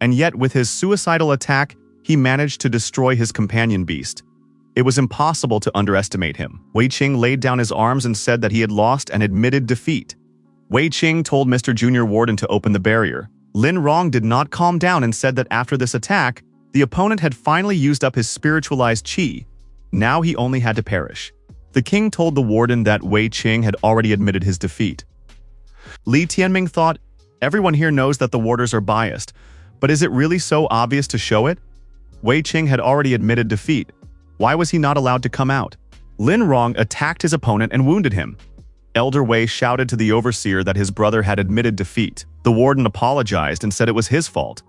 And yet, with his suicidal attack, he managed to destroy his companion beast. It was impossible to underestimate him. Wei Qing laid down his arms and said that he had lost and admitted defeat. Wei Qing told Mr. Junior Warden to open the barrier. Lin Rong did not calm down and said that after this attack, the opponent had finally used up his spiritualized qi. Now he only had to perish. The king told the warden that Wei Qing had already admitted his defeat. Li Tianming thought, everyone here knows that the warders are biased, but is it really so obvious to show it? Wei Qing had already admitted defeat. Why was he not allowed to come out? Lin Rong attacked his opponent and wounded him. Elder Wei shouted to the overseer that his brother had admitted defeat. The warden apologized and said it was his fault.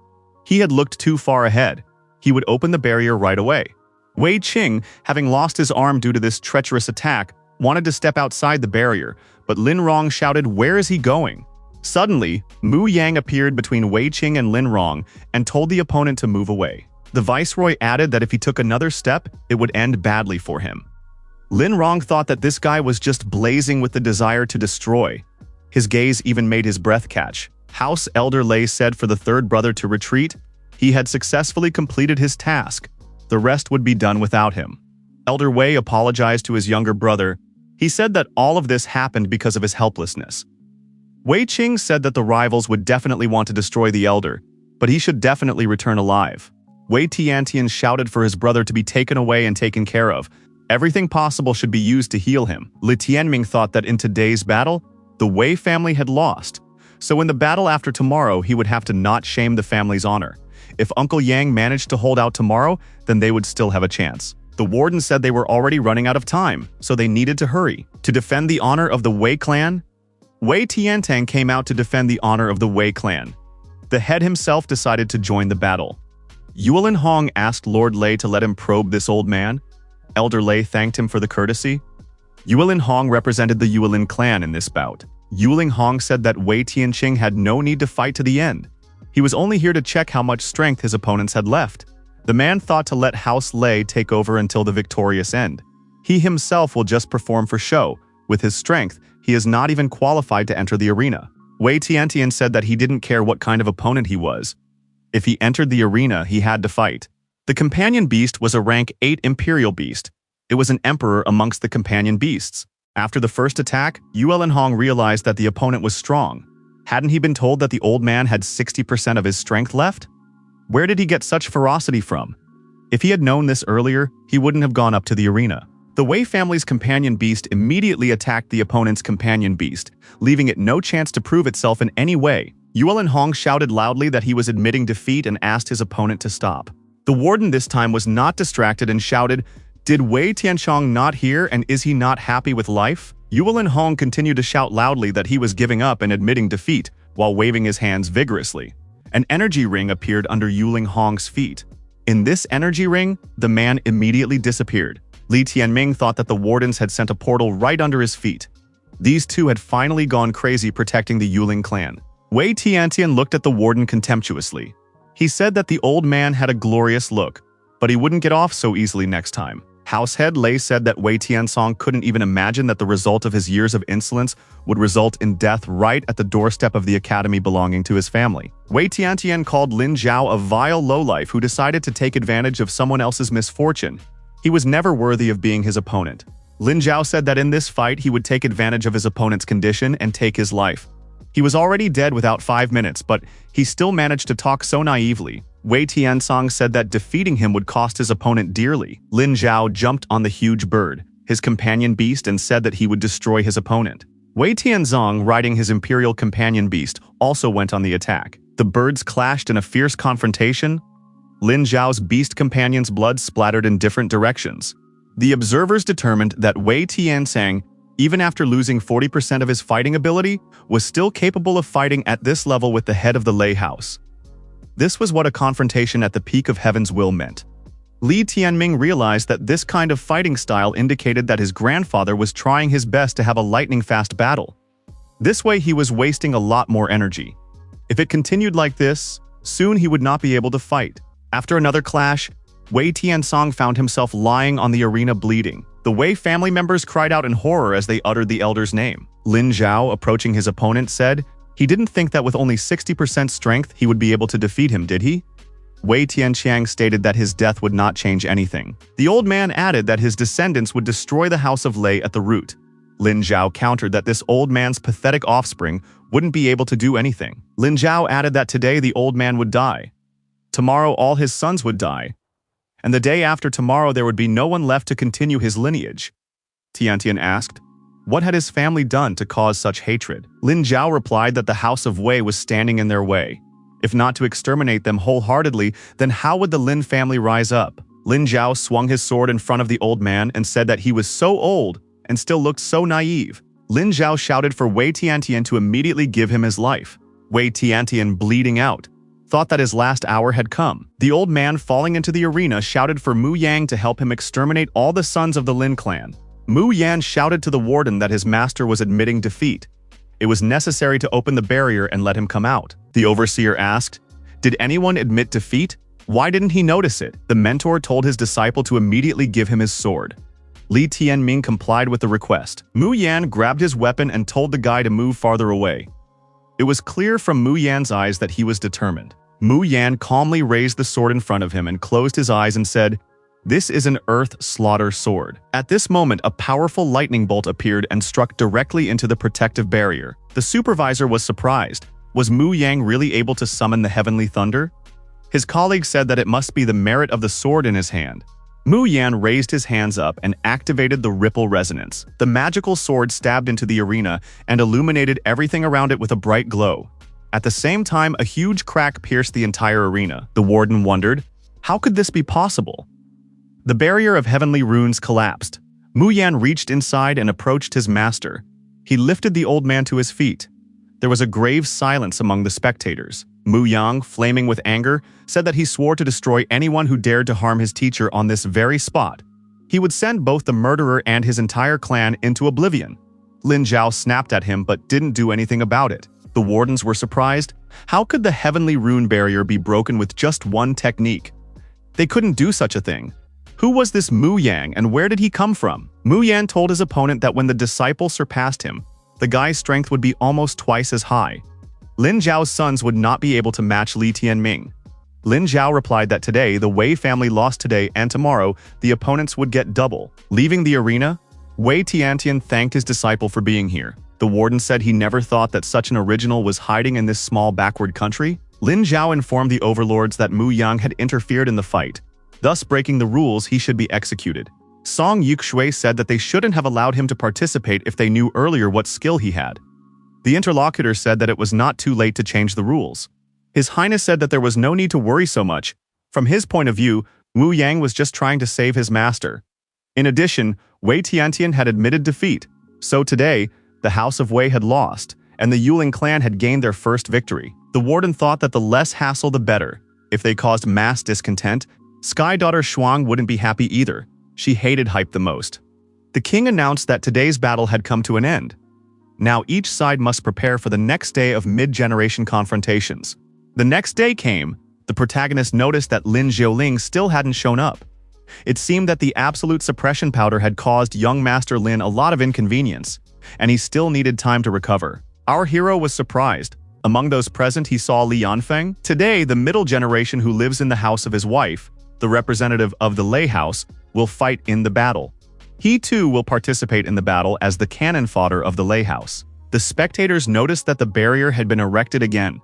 He had looked too far ahead. He would open the barrier right away. Wei Qing, having lost his arm due to this treacherous attack, wanted to step outside the barrier, but Lin Rong shouted, "Where is he going?" Suddenly, Mu Yang appeared between Wei Qing and Lin Rong and told the opponent to move away. The viceroy added that if he took another step, it would end badly for him. Lin Rong thought that this guy was just blazing with the desire to destroy. His gaze even made his breath catch. House Elder Lei said for the third brother to retreat. He had successfully completed his task. The rest would be done without him. Elder Wei apologized to his younger brother. He said that all of this happened because of his helplessness. Wei Qing said that the rivals would definitely want to destroy the elder, but he should definitely return alive. Wei Tiantian shouted for his brother to be taken away and taken care of. Everything possible should be used to heal him. Li Tianming thought that in today's battle, the Wei family had lost. So in the battle after tomorrow, he would have to not shame the family's honor. If Uncle Yang managed to hold out tomorrow, then they would still have a chance. The warden said they were already running out of time, so they needed to hurry. To defend the honor of the Wei clan, Wei Tiantang came out to defend the honor of the Wei clan. The head himself decided to join the battle. Yuelin Hong asked Lord Lei to let him probe this old man. Elder Lei thanked him for the courtesy. Yuelin Hong represented the Yuelin clan in this bout. Yuelin Hong said that Wei Tianqing had no need to fight to the end. He was only here to check how much strength his opponents had left. The man thought to let House Lei take over until the victorious end. He himself will just perform for show. With his strength, he is not even qualified to enter the arena. Wei Tiantian said that he didn't care what kind of opponent he was. If he entered the arena, he had to fight. The companion beast was a rank 8 imperial beast. It was an emperor amongst the companion beasts. After the first attack, Yuelin Hong realized that the opponent was strong. Hadn't he been told that the old man had 60% of his strength left? Where did he get such ferocity from? If he had known this earlier, he wouldn't have gone up to the arena. The Wei family's companion beast immediately attacked the opponent's companion beast, leaving it no chance to prove itself in any way. Yuelin Hong shouted loudly that he was admitting defeat and asked his opponent to stop. The warden this time was not distracted and shouted, "Did Wei Tianchong not hear, and is he not happy with life?" Yuelin Hong continued to shout loudly that he was giving up and admitting defeat, while waving his hands vigorously. An energy ring appeared under Yuelin Hong's feet. In this energy ring, the man immediately disappeared. Li Tianming thought that the wardens had sent a portal right under his feet. These two had finally gone crazy protecting the Yuling clan. Wei Tiantian looked at the warden contemptuously. He said that the old man had a glorious look, but he wouldn't get off so easily next time. Househead Lei said that Wei Tiansong couldn't even imagine that the result of his years of insolence would result in death right at the doorstep of the academy belonging to his family. Wei Tiantian called Lin Zhao a vile lowlife who decided to take advantage of someone else's misfortune. He was never worthy of being his opponent. Lin Zhao said that in this fight he would take advantage of his opponent's condition and take his life. He was already dead without 5 minutes, but he still managed to talk so naively. Wei Tiansong said that defeating him would cost his opponent dearly. Lin Zhao jumped on the huge bird, his companion beast, and said that he would destroy his opponent. Wei Tianzong, riding his imperial companion beast, also went on the attack. The birds clashed in a fierce confrontation. Lin Zhao's beast companion's blood splattered in different directions. The observers determined that Wei Tiansang, even after losing 40% of his fighting ability, was still capable of fighting at this level with the head of the Lei house. This was what a confrontation at the peak of Heaven's will meant. Li Tianming realized that this kind of fighting style indicated that his grandfather was trying his best to have a lightning-fast battle. This way he was wasting a lot more energy. If it continued like this, soon he would not be able to fight. After another clash, Wei Tiansong found himself lying on the arena bleeding. The Wei family members cried out in horror as they uttered the elder's name. Lin Zhao, approaching his opponent, said, "He didn't think that with only 60% strength he would be able to defeat him, did he?" Wei Tianqiang stated that his death would not change anything. The old man added that his descendants would destroy the house of Lei at the root. Lin Zhao countered that this old man's pathetic offspring wouldn't be able to do anything. Lin Zhao added that today the old man would die. Tomorrow all his sons would die. And the day after tomorrow there would be no one left to continue his lineage. Tiantian asked, what had his family done to cause such hatred? Lin Zhao replied that the house of Wei was standing in their way. If not to exterminate them wholeheartedly, then how would the Lin family rise up? Lin Zhao swung his sword in front of the old man and said that he was so old and still looked so naive. Lin Zhao shouted for Wei Tiantian to immediately give him his life. Wei Tiantian, bleeding out, thought that his last hour had come. The old man, falling into the arena, shouted for Mu Yang to help him exterminate all the sons of the Lin clan. Mu Yan shouted to the warden that his master was admitting defeat. It was necessary to open the barrier and let him come out. The overseer asked, "Did anyone admit defeat? Why didn't he notice it?" The mentor told his disciple to immediately give him his sword. Li Tianming complied with the request. Mu Yan grabbed his weapon and told the guy to move farther away. It was clear from Mu Yan's eyes that he was determined. Mu Yan calmly raised the sword in front of him and closed his eyes and said, "This is an earth slaughter sword." At this moment, a powerful lightning bolt appeared and struck directly into the protective barrier. The supervisor was surprised. Was Mu Yang really able to summon the heavenly thunder? His colleague said that it must be the merit of the sword in his hand. Mu Yan raised his hands up and activated the ripple resonance. The magical sword stabbed into the arena and illuminated everything around it with a bright glow. At the same time, a huge crack pierced the entire arena. The warden wondered, how could this be possible? The barrier of heavenly runes collapsed. Mu Yan reached inside and approached his master. He lifted the old man to his feet. There was a grave silence among the spectators. Mu Yang, flaming with anger, said that he swore to destroy anyone who dared to harm his teacher on this very spot. He would send both the murderer and his entire clan into oblivion. Lin Zhao snapped at him but didn't do anything about it. The wardens were surprised. How could the heavenly rune barrier be broken with just one technique? They couldn't do such a thing. Who was this Mu Yang and where did he come from? Mu Yan told his opponent that when the disciple surpassed him, the guy's strength would be almost twice as high. Lin Zhao's sons would not be able to match Li Tianming. Lin Zhao replied that today the Wei family lost today and tomorrow the opponents would get double. Leaving the arena, Wei Tiantian thanked his disciple for being here. The warden said he never thought that such an original was hiding in this small backward country. Lin Zhao informed the overlords that Mu Yang had interfered in the fight, thus breaking the rules. He should be executed. Song Yukshui said that they shouldn't have allowed him to participate if they knew earlier what skill he had. The interlocutor said that it was not too late to change the rules. His Highness said that there was no need to worry so much. From his point of view, Mu Yang was just trying to save his master. In addition, Wei Tiantian had admitted defeat. So today, the House of Wei had lost, and the Yuling clan had gained their first victory. The warden thought that the less hassle the better. If they caused mass discontent, Sky Daughter Shuang wouldn't be happy either. She hated hype the most. The king announced that today's battle had come to an end. Now each side must prepare for the next day of mid-generation confrontations. The next day came. The protagonist noticed that Lin Xiaoling still hadn't shown up. It seemed that the absolute suppression powder had caused young Master Lin a lot of inconvenience, and he still needed time to recover. Our hero was surprised. Among those present, he saw Li Yanfeng. Today, the middle generation who lives in the house of his wife, the representative of the Lei house, will fight in the battle. He too will participate in the battle as the cannon fodder of the Lei house. The spectators noticed that the barrier had been erected again.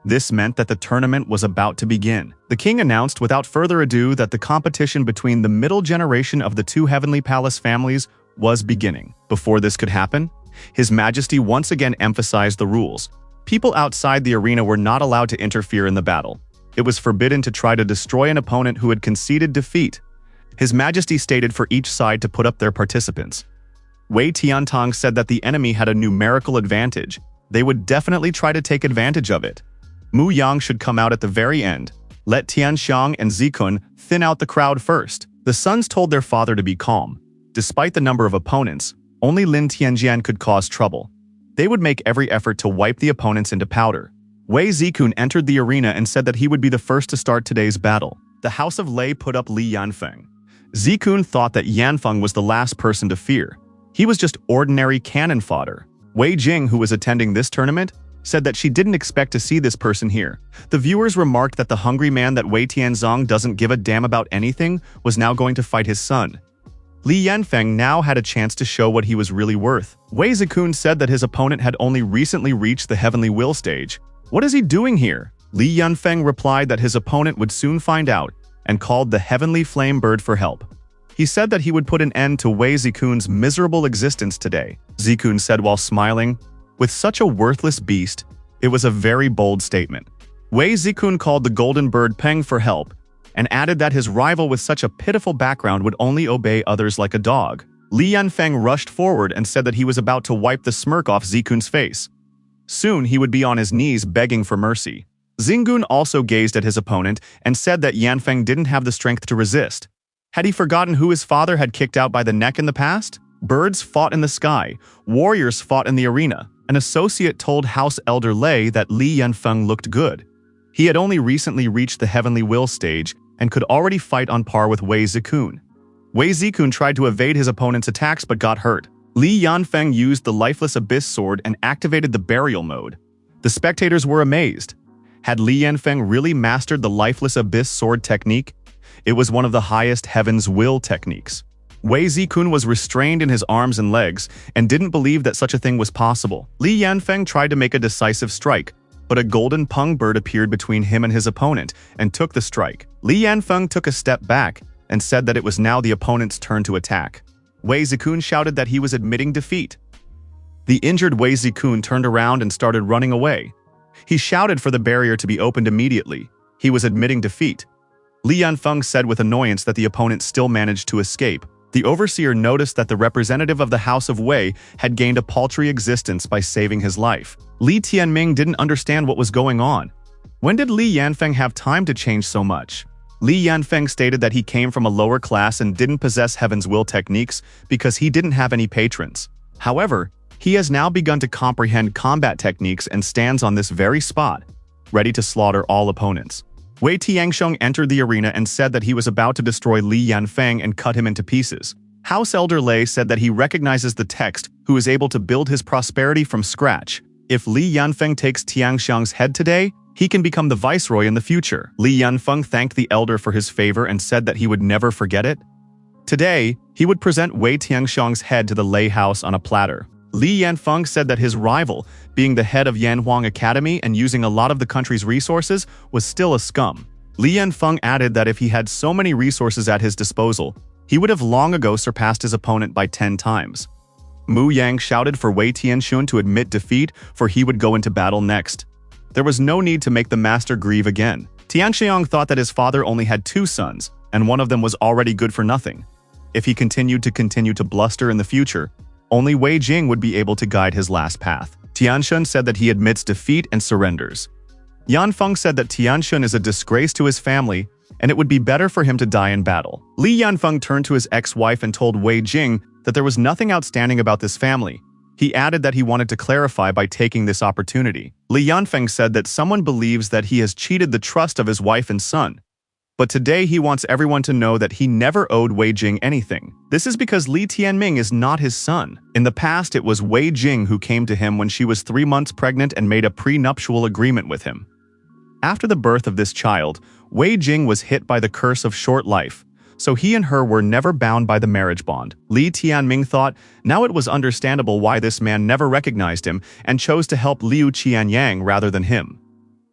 This meant that the tournament was about to begin. The king announced without further ado that the competition between the middle generation of the two Heavenly Palace families was beginning. Before this could happen, His Majesty once again emphasized the rules. People outside the arena were not allowed to interfere in the battle. It was forbidden to try to destroy an opponent who had conceded defeat. His Majesty stated for each side to put up their participants. Wei Tiantong said that the enemy had a numerical advantage. They would definitely try to take advantage of it. Mu Yang should come out at the very end. Let Tianxiang and Zikun thin out the crowd first. The sons told their father to be calm. Despite the number of opponents, only Lin Tianjian could cause trouble. They would make every effort to wipe the opponents into powder. Wei Zikun entered the arena and said that he would be the first to start today's battle. The House of Lei put up Li Yanfeng. Zikun thought that Yanfeng was the last person to fear. He was just ordinary cannon fodder. Wei Jing, who was attending this tournament, said that she didn't expect to see this person here. The viewers remarked that the hungry man that Wei Tianzong doesn't give a damn about anything was now going to fight his son. Li Yanfeng now had a chance to show what he was really worth. Wei Zikun said that his opponent had only recently reached the Heavenly Will stage. What is he doing here? Li Yanfeng replied that his opponent would soon find out and called the Heavenly Flame Bird for help. He said that he would put an end to Wei Zikun's miserable existence today. Zikun said while smiling, "With such a worthless beast, it was a very bold statement." Wei Zikun called the Golden Bird Peng for help and added that his rival with such a pitiful background would only obey others like a dog. Li Yanfeng rushed forward and said that he was about to wipe the smirk off Zikun's face. Soon he would be on his knees begging for mercy. Zingun also gazed at his opponent and said that Yanfeng didn't have the strength to resist. Had he forgotten who his father had kicked out by the neck in the past? Birds fought in the sky, warriors fought in the arena. An associate told House Elder Lei that Li Yanfeng looked good. He had only recently reached the Heavenly Will stage and could already fight on par with Wei Zikun. Wei Zikun tried to evade his opponent's attacks but got hurt. Li Yanfeng used the Lifeless Abyss sword and activated the burial mode. The spectators were amazed. Had Li Yanfeng really mastered the Lifeless Abyss sword technique? It was one of the highest Heaven's Will techniques. Wei Zikun was restrained in his arms and legs and didn't believe that such a thing was possible. Li Yanfeng tried to make a decisive strike, but a golden peng bird appeared between him and his opponent and took the strike. Li Yanfeng took a step back and said that it was now the opponent's turn to attack. Wei Zikun shouted that he was admitting defeat. The injured Wei Zikun turned around and started running away. He shouted for the barrier to be opened immediately. He was admitting defeat. Li Yanfeng said with annoyance that the opponent still managed to escape. The overseer noticed that the representative of the House of Wei had gained a paltry existence by saving his life. Li Tianming didn't understand what was going on. When did Li Yanfeng have time to change so much? Li Yanfeng stated that he came from a lower class and didn't possess Heaven's Will techniques because he didn't have any patrons. However, he has now begun to comprehend combat techniques and stands on this very spot, ready to slaughter all opponents. Wei Tiangsheng entered the arena and said that he was about to destroy Li Yanfeng and cut him into pieces. House Elder Lei said that he recognizes the text who is able to build his prosperity from scratch. If Li Yanfeng takes Tiangsheng's head today, he can become the viceroy in the future. Li Yanfeng thanked the elder for his favor and said that he would never forget it. Today, he would present Wei Tiangsheng's head to the Lei house on a platter. Li Yanfeng said that his rival, being the head of Yanhuang Academy and using a lot of the country's resources, was still a scum. Li Yanfeng added that if he had so many resources at his disposal, he would have long ago surpassed his opponent by 10 times. Mu Yang shouted for Wei Tianxun to admit defeat, for he would go into battle next. There was no need to make the master grieve again. Tianxiang thought that his father only had 2 sons, and one of them was already good for nothing. If he continued to bluster in the future, only Wei Jing would be able to guide his last path. Tianxun said that he admits defeat and surrenders. Yanfeng said that Tianxun is a disgrace to his family, and it would be better for him to die in battle. Li Yanfeng turned to his ex-wife and told Wei Jing that there was nothing outstanding about this family. He added that he wanted to clarify by taking this opportunity. Li Yanfeng said that someone believes that he has cheated the trust of his wife and son. But today he wants everyone to know that he never owed Wei Jing anything. This is because Li Tianming is not his son. In the past, it was Wei Jing who came to him when she was 3 months pregnant and made a prenuptial agreement with him. After the birth of this child, Wei Jing was hit by the curse of short life, so he and her were never bound by the marriage bond. Li Tianming thought now it was understandable why this man never recognized him and chose to help Liu Qianyang rather than him.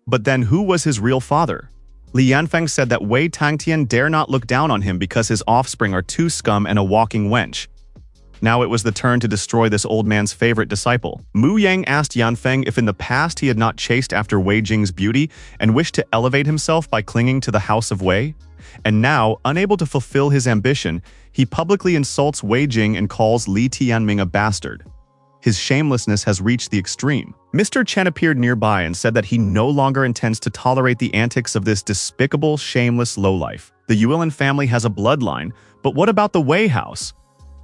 But then who was his real father? Li Yanfeng said that Wei Tangtian dare not look down on him because his offspring are 2 scum and a walking wench. Now it was the turn to destroy this old man's favorite disciple. Mu Yang asked Yanfeng if in the past he had not chased after Wei Jing's beauty and wished to elevate himself by clinging to the House of Wei. And now, unable to fulfill his ambition, he publicly insults Wei Jing and calls Li Tianming a bastard. His shamelessness has reached the extreme. Mr. Chen appeared nearby and said that he no longer intends to tolerate the antics of this despicable, shameless lowlife. The Yuilin family has a bloodline, but what about the Wei house?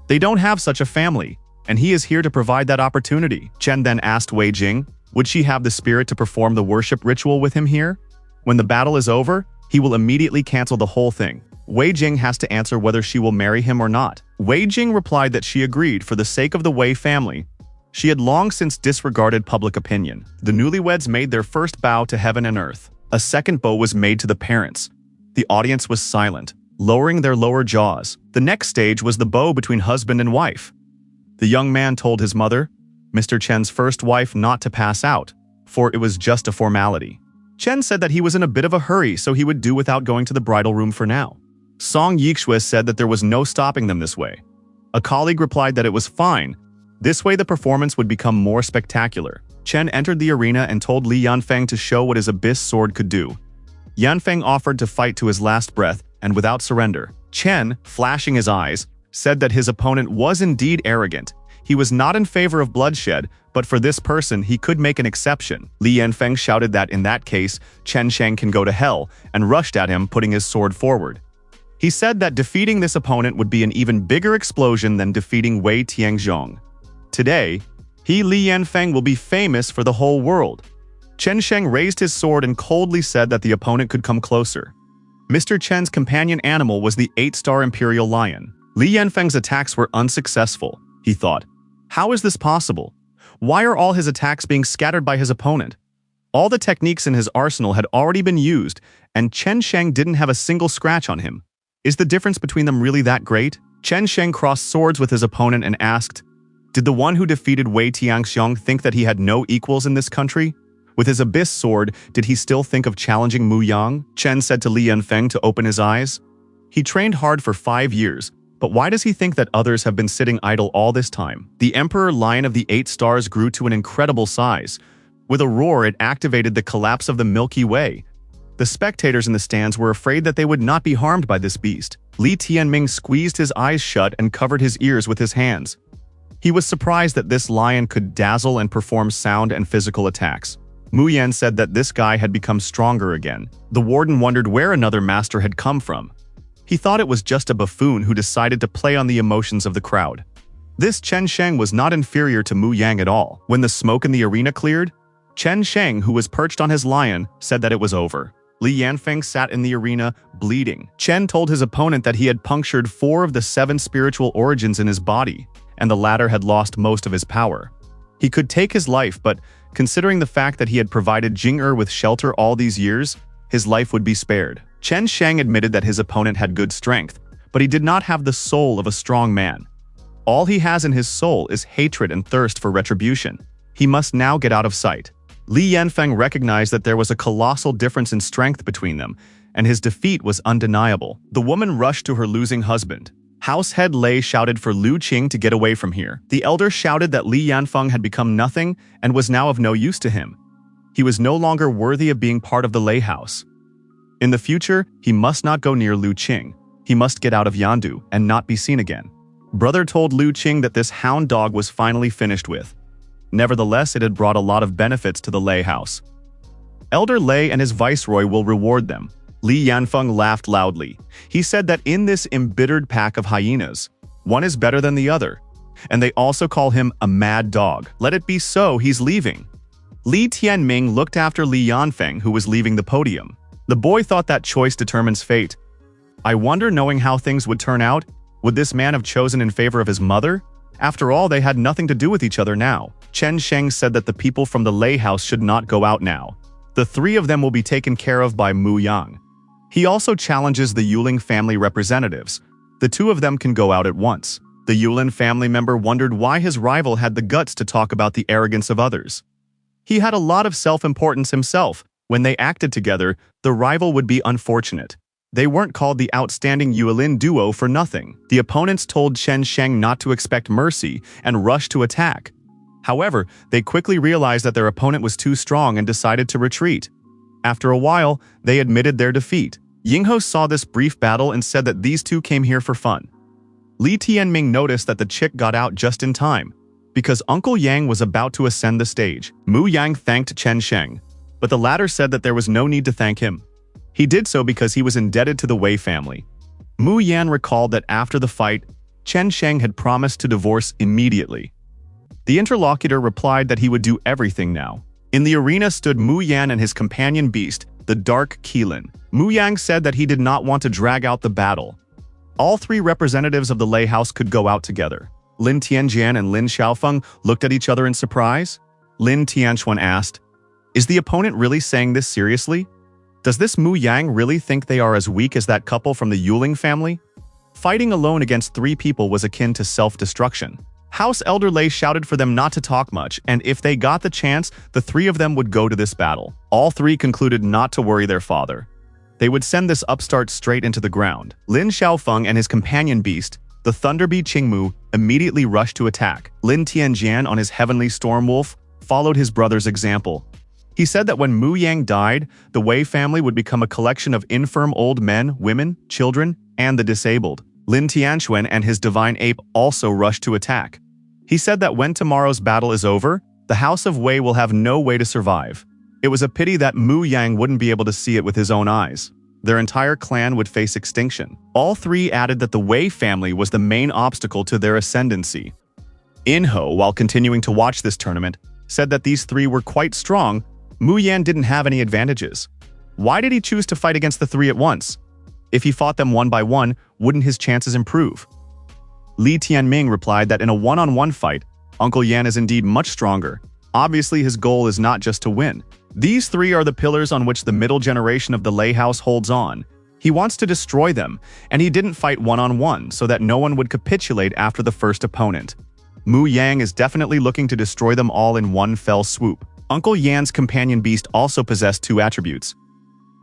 They don't have such a family, and he is here to provide that opportunity. Chen then asked Wei Jing, Would she have the spirit to perform the worship ritual with him here? When the battle is over, he will immediately cancel the whole thing. Wei Jing has to answer whether she will marry him or not. Wei Jing replied that she agreed for the sake of the Wei family. She had long since disregarded public opinion. The newlyweds made their first bow to heaven and earth. A second bow was made to the parents. The audience was silent, lowering their lower jaws. The next stage was the bow between husband and wife. The young man told his mother, Mr. Chen's first wife, not to pass out, for it was just a formality. Chen said that he was in a bit of a hurry, so he would do without going to the bridal room for now. Song Yixue said that there was no stopping them this way. A colleague replied that it was fine. This way the performance would become more spectacular. Chen entered the arena and told Li Yanfeng to show what his abyss sword could do. Yanfeng offered to fight to his last breath and without surrender. Chen, flashing his eyes, said that his opponent was indeed arrogant. He was not in favor of bloodshed, but for this person he could make an exception. Li Yanfeng shouted that in that case, Chen Sheng can go to hell, and rushed at him, putting his sword forward. He said that defeating this opponent would be an even bigger explosion than defeating Wei Tianzhong. Today, he, Li Yanfeng, will be famous for the whole world. Chen Sheng raised his sword and coldly said that the opponent could come closer. Mr. Chen's companion animal was the 8-star imperial lion. Li Yanfeng's attacks were unsuccessful. He thought, how is this possible? Why are all his attacks being scattered by his opponent? All the techniques in his arsenal had already been used, and Chen Sheng didn't have a single scratch on him. Is the difference between them really that great? Chen Sheng crossed swords with his opponent and asked, did the one who defeated Wei Tianxiong think that he had no equals in this country? With his abyss sword, did he still think of challenging Mu Yang? Chen said to Li Yanfeng to open his eyes. He trained hard for 5 years, but why does he think that others have been sitting idle all this time? The Emperor Lion of the 8 Stars grew to an incredible size. With a roar, it activated the collapse of the Milky Way. The spectators in the stands were afraid that they would not be harmed by this beast. Li Tianming squeezed his eyes shut and covered his ears with his hands. He was surprised that this lion could dazzle and perform sound and physical attacks. Mu Yan said that this guy had become stronger again. The warden wondered where another master had come from. He thought it was just a buffoon who decided to play on the emotions of the crowd. This Chen Sheng was not inferior to Mu Yang at all. When the smoke in the arena cleared, Chen Sheng, who was perched on his lion, said that it was over. Li Yanfeng sat in the arena, bleeding. Chen told his opponent that he had punctured 4 of the 7 spiritual origins in his body, and the latter had lost most of his power. He could take his life, but considering the fact that he had provided Jing-er with shelter all these years, his life would be spared. Chen Sheng admitted that his opponent had good strength, but he did not have the soul of a strong man. All he has in his soul is hatred and thirst for retribution. He must now get out of sight. Li Yanfeng recognized that there was a colossal difference in strength between them, and his defeat was undeniable. The woman rushed to her losing husband. House head Lei shouted for Lu Qing to get away from here. The elder shouted that Li Yanfeng had become nothing and was now of no use to him. He was no longer worthy of being part of the Lei house. In the future, he must not go near Lu Qing. He must get out of Yandu and not be seen again. Brother told Lu Qing that this hound dog was finally finished with. Nevertheless, it had brought a lot of benefits to the Lei house. Elder Lei and his viceroy will reward them. Li Yanfeng laughed loudly. He said that in this embittered pack of hyenas, one is better than the other, and they also call him a mad dog. Let it be so, he's leaving. Li Tianming looked after Li Yanfeng, who was leaving the podium. The boy thought that choice determines fate. I wonder, knowing how things would turn out, would this man have chosen in favor of his mother? After all, they had nothing to do with each other now. Chen Sheng said that the people from the Lei house should not go out now. The 3 of them will be taken care of by Mu Yang. He also challenges the Yuling family representatives. The 2 of them can go out at once. The Yulin family member wondered why his rival had the guts to talk about the arrogance of others. He had a lot of self-importance himself. When they acted together, the rival would be unfortunate. They weren't called the outstanding Yulin duo for nothing. The opponents told Chen Sheng not to expect mercy and rushed to attack. However, they quickly realized that their opponent was too strong and decided to retreat. After a while, they admitted their defeat. Yingho saw this brief battle and said that these 2 came here for fun. Li Tianming noticed that the chick got out just in time, because Uncle Yang was about to ascend the stage. Mu Yang thanked Chen Sheng, but the latter said that there was no need to thank him. He did so because he was indebted to the Wei family. Mu Yan recalled that after the fight, Chen Sheng had promised to divorce immediately. The interlocutor replied that he would do everything now. In the arena stood Mu Yan and his companion beast, the Dark Qilin. Mu Yang said that he did not want to drag out the battle. All three representatives of the Lei House could go out together. Lin Tianjian and Lin Xiaofeng looked at each other in surprise. Lin Tianquan asked, "Is the opponent really saying this seriously? Does this Mu Yang really think they are as weak as that couple from the Yuling family?" Fighting alone against three people was akin to self-destruction. House Elder Lei shouted for them not to talk much, and if they got the chance, the three of them would go to this battle. All three concluded not to worry their father. They would send this upstart straight into the ground. Lin Xiaofeng and his companion beast, the Thunderbee Qingmu, immediately rushed to attack. Lin Tianjian on his heavenly storm wolf followed his brother's example. He said that when Mu Yang died, the Wei family would become a collection of infirm old men, women, children, and the disabled. Lin Tianquan and his divine ape also rushed to attack. He said that when tomorrow's battle is over, the House of Wei will have no way to survive. It was a pity that Mu Yang wouldn't be able to see it with his own eyes. Their entire clan would face extinction. All three added that the Wei family was the main obstacle to their ascendancy. Enho, while continuing to watch this tournament, said that these three were quite strong. Mu Yan didn't have any advantages. Why did he choose to fight against the three at once? If he fought them one by one, wouldn't his chances improve? Li Tianming replied that in a one-on-one fight, Uncle Yan is indeed much stronger. Obviously, his goal is not just to win. These three are the pillars on which the middle generation of the Lei House holds on. He wants to destroy them, and he didn't fight one-on-one so that no one would capitulate after the first opponent. Mu Yang is definitely looking to destroy them all in one fell swoop. Uncle Yan's companion beast also possessed two attributes.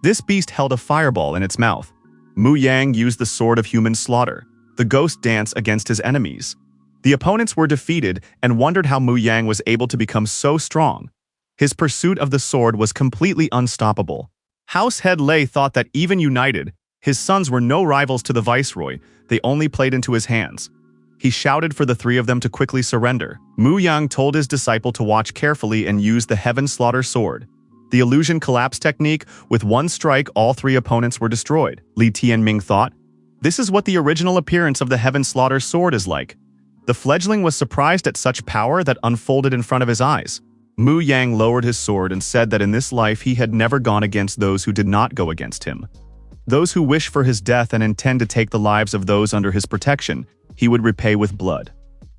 This beast held a fireball in its mouth. Mu Yang used the sword of human slaughter, the ghost dance against his enemies. The opponents were defeated and wondered how Mu Yang was able to become so strong. His pursuit of the sword was completely unstoppable. House Head Lei thought that even united, his sons were no rivals to the viceroy, they only played into his hands. He shouted for the three of them to quickly surrender. Mu Yang told his disciple to watch carefully and use the Heaven Slaughter sword. The illusion collapse technique, with one strike all three opponents were destroyed. Li Tianming thought, "This is what the original appearance of the Heaven Slaughter sword is like." The fledgling was surprised at such power that unfolded in front of his eyes. Mu Yang lowered his sword and said that in this life he had never gone against those who did not go against him. Those who wish for his death and intend to take the lives of those under his protection, he would repay with blood.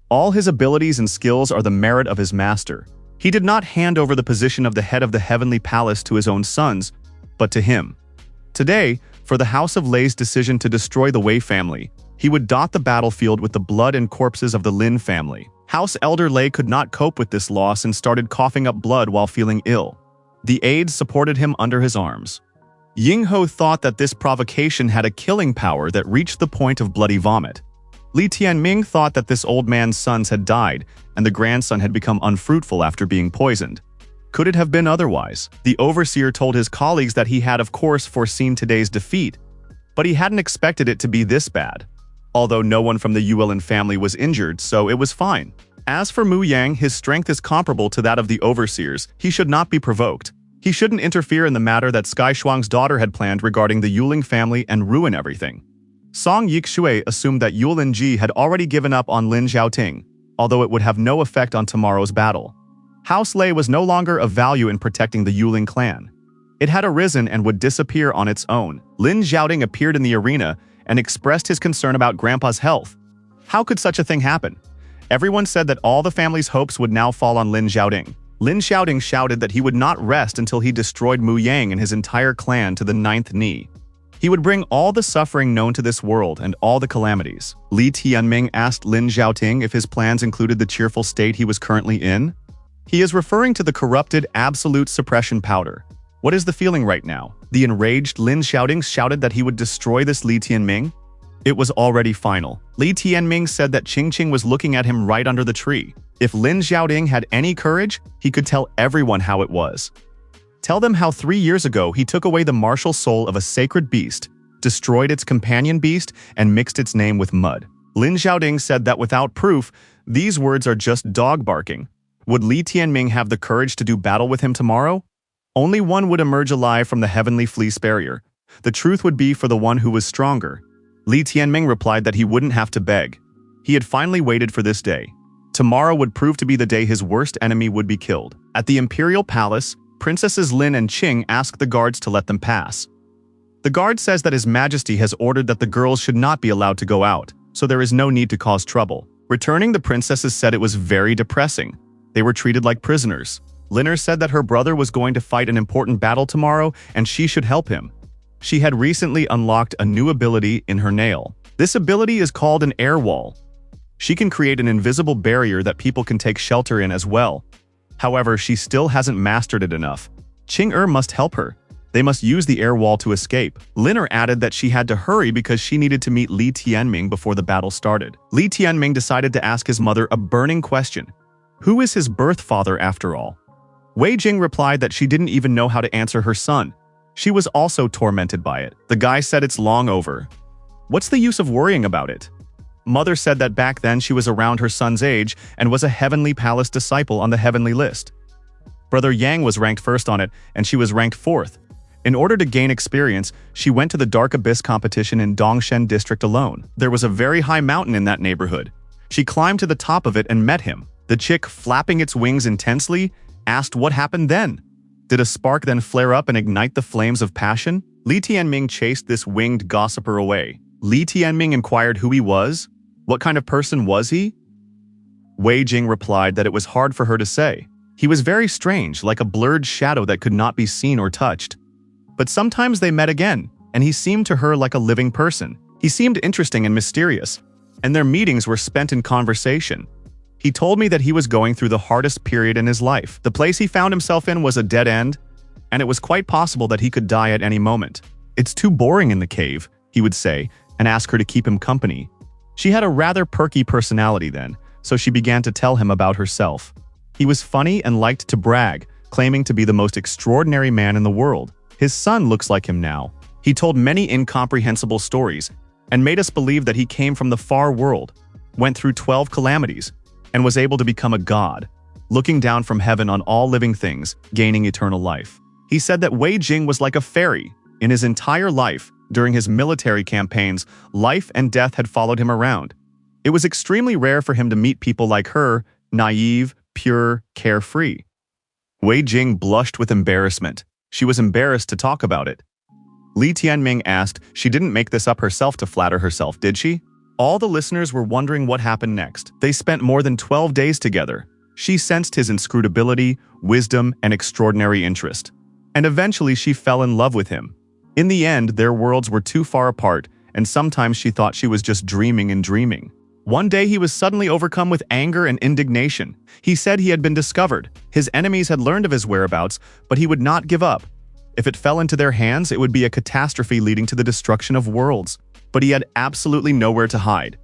All his abilities and skills are the merit of his master. He did not hand over the position of the head of the heavenly palace to his own sons, but to him. Today, for the House of Lei's decision to destroy the Wei family, he would dot the battlefield with the blood and corpses of the Lin family. House Elder Lei could not cope with this loss and started coughing up blood while feeling ill. The aides supported him under his arms. Yingho thought that this provocation had a killing power that reached the point of bloody vomit. Li Tianming thought that this old man's sons had died, and the grandson had become unfruitful after being poisoned. Could it have been otherwise? The overseer told his colleagues that he had of course foreseen today's defeat, but he hadn't expected it to be this bad. Although no one from the Yuelin family was injured, so it was fine. As for Mu Yang, his strength is comparable to that of the overseers. He should not be provoked. He shouldn't interfere in the matter that Sky Shuang's daughter had planned regarding the Yuling family and ruin everything. Song Yixue assumed that Yulin Ji had already given up on Lin Xiaoting, although it would have no effect on tomorrow's battle. House Lei was no longer of value in protecting the Yuling clan. It had arisen and would disappear on its own. Lin Xiaoting appeared in the arena and expressed his concern about Grandpa's health. How could such a thing happen? Everyone said that all the family's hopes would now fall on Lin Xiaoting. Lin Xiaoting shouted that he would not rest until he destroyed Mu Yang and his entire clan to the ninth knee. He would bring all the suffering known to this world and all the calamities. Li Tianming asked Lin Xiaoting if his plans included the cheerful state he was currently in. He is referring to the corrupted absolute suppression powder. What is the feeling right now? The enraged Lin Xiaoting shouted that he would destroy this Li Tianming. It was already final. Li Tianming said that Qingqing was looking at him right under the tree. If Lin Xiaoting had any courage, he could tell everyone how it was. Tell them how 3 years ago he took away the martial soul of a sacred beast, destroyed its companion beast, and mixed its name with mud. Lin Xiaoting said that without proof, these words are just dog barking. Would Li Tianming have the courage to do battle with him tomorrow? Only one would emerge alive from the heavenly fleece barrier. The truth would be for the one who was stronger. Li Tianming replied that he wouldn't have to beg. He had finally waited for this day. Tomorrow would prove to be the day his worst enemy would be killed. At the imperial palace, Princesses Lin and Qing ask the guards to let them pass. The guard says that His Majesty has ordered that the girls should not be allowed to go out, so there is no need to cause trouble. Returning, the princesses said it was very depressing. They were treated like prisoners. Linner said that her brother was going to fight an important battle tomorrow and she should help him. She had recently unlocked a new ability in her nail. This ability is called an air wall. She can create an invisible barrier that people can take shelter in as well. However, she still hasn't mastered it enough. Qing must help her. They must use the air wall to escape. Linner added that she had to hurry because she needed to meet Li Tianming before the battle started. Li Tianming decided to ask his mother a burning question. Who is his birth father after all? Wei Jing replied that she didn't even know how to answer her son. She was also tormented by it. The guy said it's long over. What's the use of worrying about it? Mother said that back then she was around her son's age and was a Heavenly Palace disciple on the Heavenly List. Brother Yang was ranked first on it and she was ranked fourth. In order to gain experience, she went to the Dark Abyss competition in Dongshen district alone. There was a very high mountain in that neighborhood. She climbed to the top of it and met him. The chick, flapping its wings intensely, asked what happened then. Did a spark then flare up and ignite the flames of passion? Li Tianming chased this winged gossiper away. Li Tianming inquired who he was. What kind of person was he? Wei Jing replied that it was hard for her to say. He was very strange, like a blurred shadow that could not be seen or touched. But sometimes they met again, and he seemed to her like a living person. He seemed interesting and mysterious, and their meetings were spent in conversation. He told me that he was going through the hardest period in his life. The place he found himself in was a dead end, and it was quite possible that he could die at any moment. It's too boring in the cave, he would say, and ask her to keep him company. She had a rather perky personality then, so she began to tell him about herself. He was funny and liked to brag, claiming to be the most extraordinary man in the world. His son looks like him now. He told many incomprehensible stories and made us believe that he came from the far world, went through 12 calamities, and was able to become a god, looking down from heaven on all living things, gaining eternal life. He said that Wei Jing was like a fairy. In his entire life, during his military campaigns, life and death had followed him around. It was extremely rare for him to meet people like her, naive, pure, carefree. Wei Jing blushed with embarrassment. She was embarrassed to talk about it. Li Tianming asked, she didn't make this up herself to flatter herself, did she? All the listeners were wondering what happened next. They spent more than 12 days together. She sensed his inscrutability, wisdom, and extraordinary interest. And eventually she fell in love with him. In the end, their worlds were too far apart, and sometimes she thought she was just dreaming and dreaming. One day he was suddenly overcome with anger and indignation. He said he had been discovered. His enemies had learned of his whereabouts, but he would not give up. If it fell into their hands, it would be a catastrophe leading to the destruction of worlds. But he had absolutely nowhere to hide.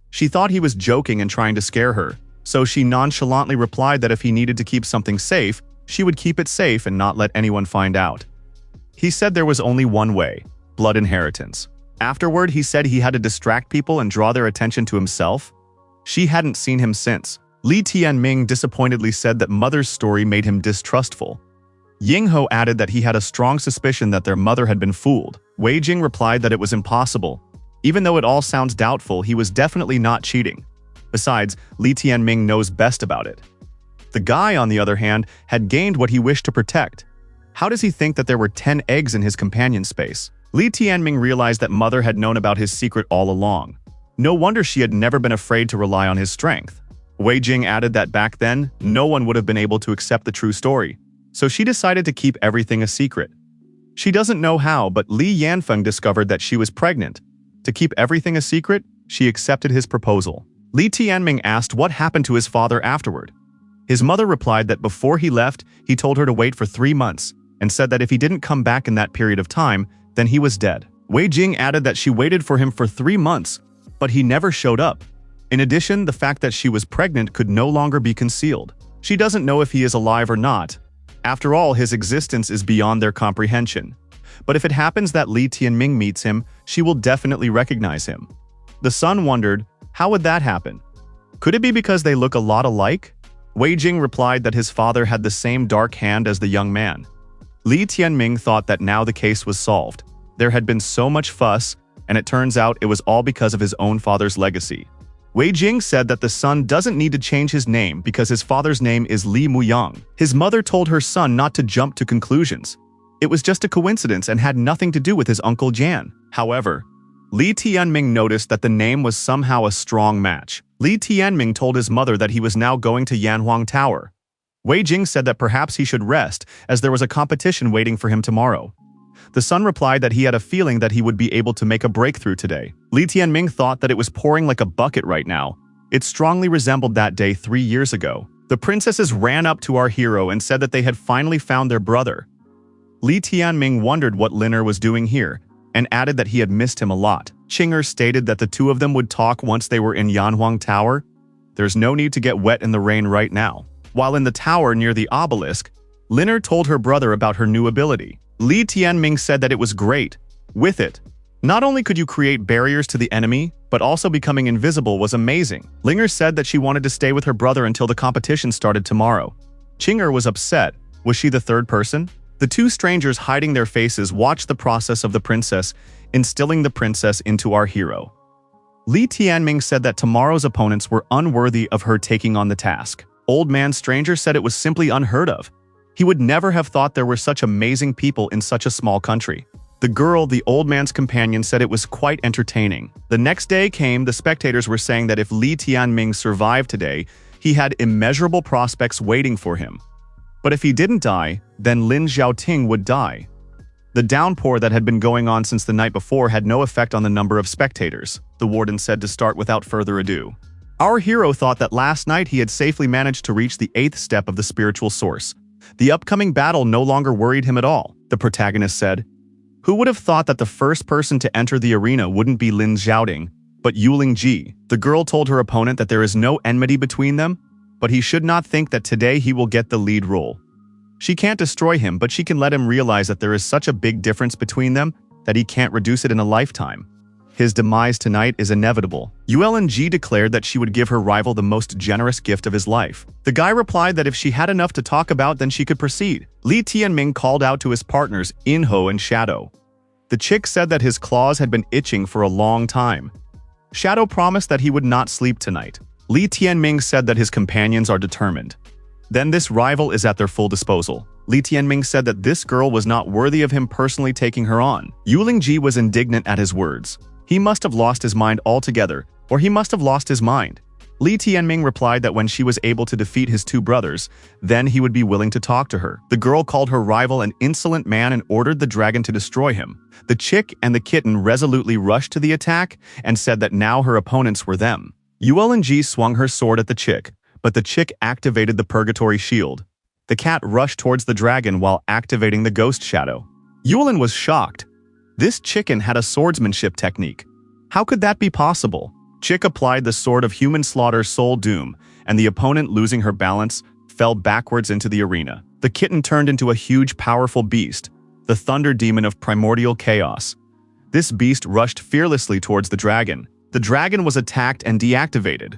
She thought he was joking and trying to scare her, so she nonchalantly replied that if he needed to keep something safe, she would keep it safe and not let anyone find out. He said there was only one way: blood inheritance. Afterward, he said he had to distract people and draw their attention to himself. She hadn't seen him since. Li Tianming disappointedly said that mother's story made him distrustful. Yingho added that he had a strong suspicion that their mother had been fooled. Wei Jing replied that it was impossible. Even though it all sounds doubtful, he was definitely not cheating. Besides, Li Tianming knows best about it. The guy, on the other hand, had gained what he wished to protect. How does he think that there were 10 eggs in his companion space? Li Tianming realized that mother had known about his secret all along. No wonder she had never been afraid to rely on his strength. Wei Jing added that back then, no one would have been able to accept the true story, so she decided to keep everything a secret. She doesn't know how, but Li Yanfeng discovered that she was pregnant. To keep everything a secret, she accepted his proposal. Li Tianming asked what happened to his father afterward. His mother replied that before he left, he told her to wait for 3 months, and said that if he didn't come back in that period of time, then he was dead. Wei Jing added that she waited for him for 3 months, but he never showed up. In addition, the fact that she was pregnant could no longer be concealed. She doesn't know if he is alive or not. After all, his existence is beyond their comprehension. But if it happens that Li Tianming meets him, she will definitely recognize him. The son wondered, how would that happen? Could it be because they look a lot alike? Wei Jing replied that his father had the same dark hand as the young man. Li Tianming thought that now the case was solved. There had been so much fuss, and it turns out it was all because of his own father's legacy. Wei Jing said that the son doesn't need to change his name because his father's name is Li Muyang. His mother told her son not to jump to conclusions. It was just a coincidence and had nothing to do with his uncle Jan. However, Li Tianming noticed that the name was somehow a strong match. Li Tianming told his mother that he was now going to Yanhuang Tower. Wei Jing said that perhaps he should rest as there was a competition waiting for him tomorrow. The son replied that he had a feeling that he would be able to make a breakthrough today. Li Tianming thought that it was pouring like a bucket right now. It strongly resembled that day 3 years ago. The princesses ran up to our hero and said that they had finally found their brother. Li Tianming wondered what Liner was doing here, and added that he had missed him a lot. Qinger stated that the two of them would talk once they were in Yanhuang Tower. There's no need to get wet in the rain right now. While in the tower near the obelisk, Liner told her brother about her new ability. Li Tianming said that it was great. With it, not only could you create barriers to the enemy, but also becoming invisible was amazing. Liner said that she wanted to stay with her brother until the competition started tomorrow. Qinger was upset. Was she the third person? The two strangers hiding their faces watched the process of the princess, instilling the princess into our hero. Li Tianming said that tomorrow's opponents were unworthy of her taking on the task. Old Man Stranger said it was simply unheard of. He would never have thought there were such amazing people in such a small country. The girl, the old man's companion, said it was quite entertaining. The next day came, the spectators were saying that if Li Tianming survived today, he had immeasurable prospects waiting for him. But if he didn't die, then Lin Xiaoting would die. The downpour that had been going on since the night before had no effect on the number of spectators, the warden said to start without further ado. Our hero thought that last night he had safely managed to reach the 8th step of the spiritual source. The upcoming battle no longer worried him at all, the protagonist said. Who would have thought that the first person to enter the arena wouldn't be Lin Xiaoting, but Yuling Ji? The girl told her opponent that there is no enmity between them, but he should not think that today he will get the lead role. She can't destroy him, but she can let him realize that there is such a big difference between them that he can't reduce it in a lifetime. His demise tonight is inevitable. Yuling declared that she would give her rival the most generous gift of his life. The guy replied that if she had enough to talk about, then she could proceed. Li Tianming called out to his partners, Enho and Shadow. The chick said that his claws had been itching for a long time. Shadow promised that he would not sleep tonight. Li Tianming said that his companions are determined. Then this rival is at their full disposal. Li Tianming said that this girl was not worthy of him personally taking her on. Yuling was indignant at his words. He must have lost his mind altogether, or he must have lost his mind. Li Tianming replied that when she was able to defeat his two brothers, then he would be willing to talk to her. The girl called her rival an insolent man and ordered the dragon to destroy him. The chick and the kitten resolutely rushed to the attack and said that now her opponents were them. Yuling swung her sword at the chick, but the chick activated the purgatory shield. The cat rushed towards the dragon while activating the ghost shadow. Yuling was shocked. This chicken had a swordsmanship technique. How could that be possible? Chick applied the sword of human slaughter soul doom, and the opponent, losing her balance, fell backwards into the arena. The kitten turned into a huge, powerful beast, the thunder demon of primordial chaos. This beast rushed fearlessly towards the dragon. The dragon was attacked and deactivated.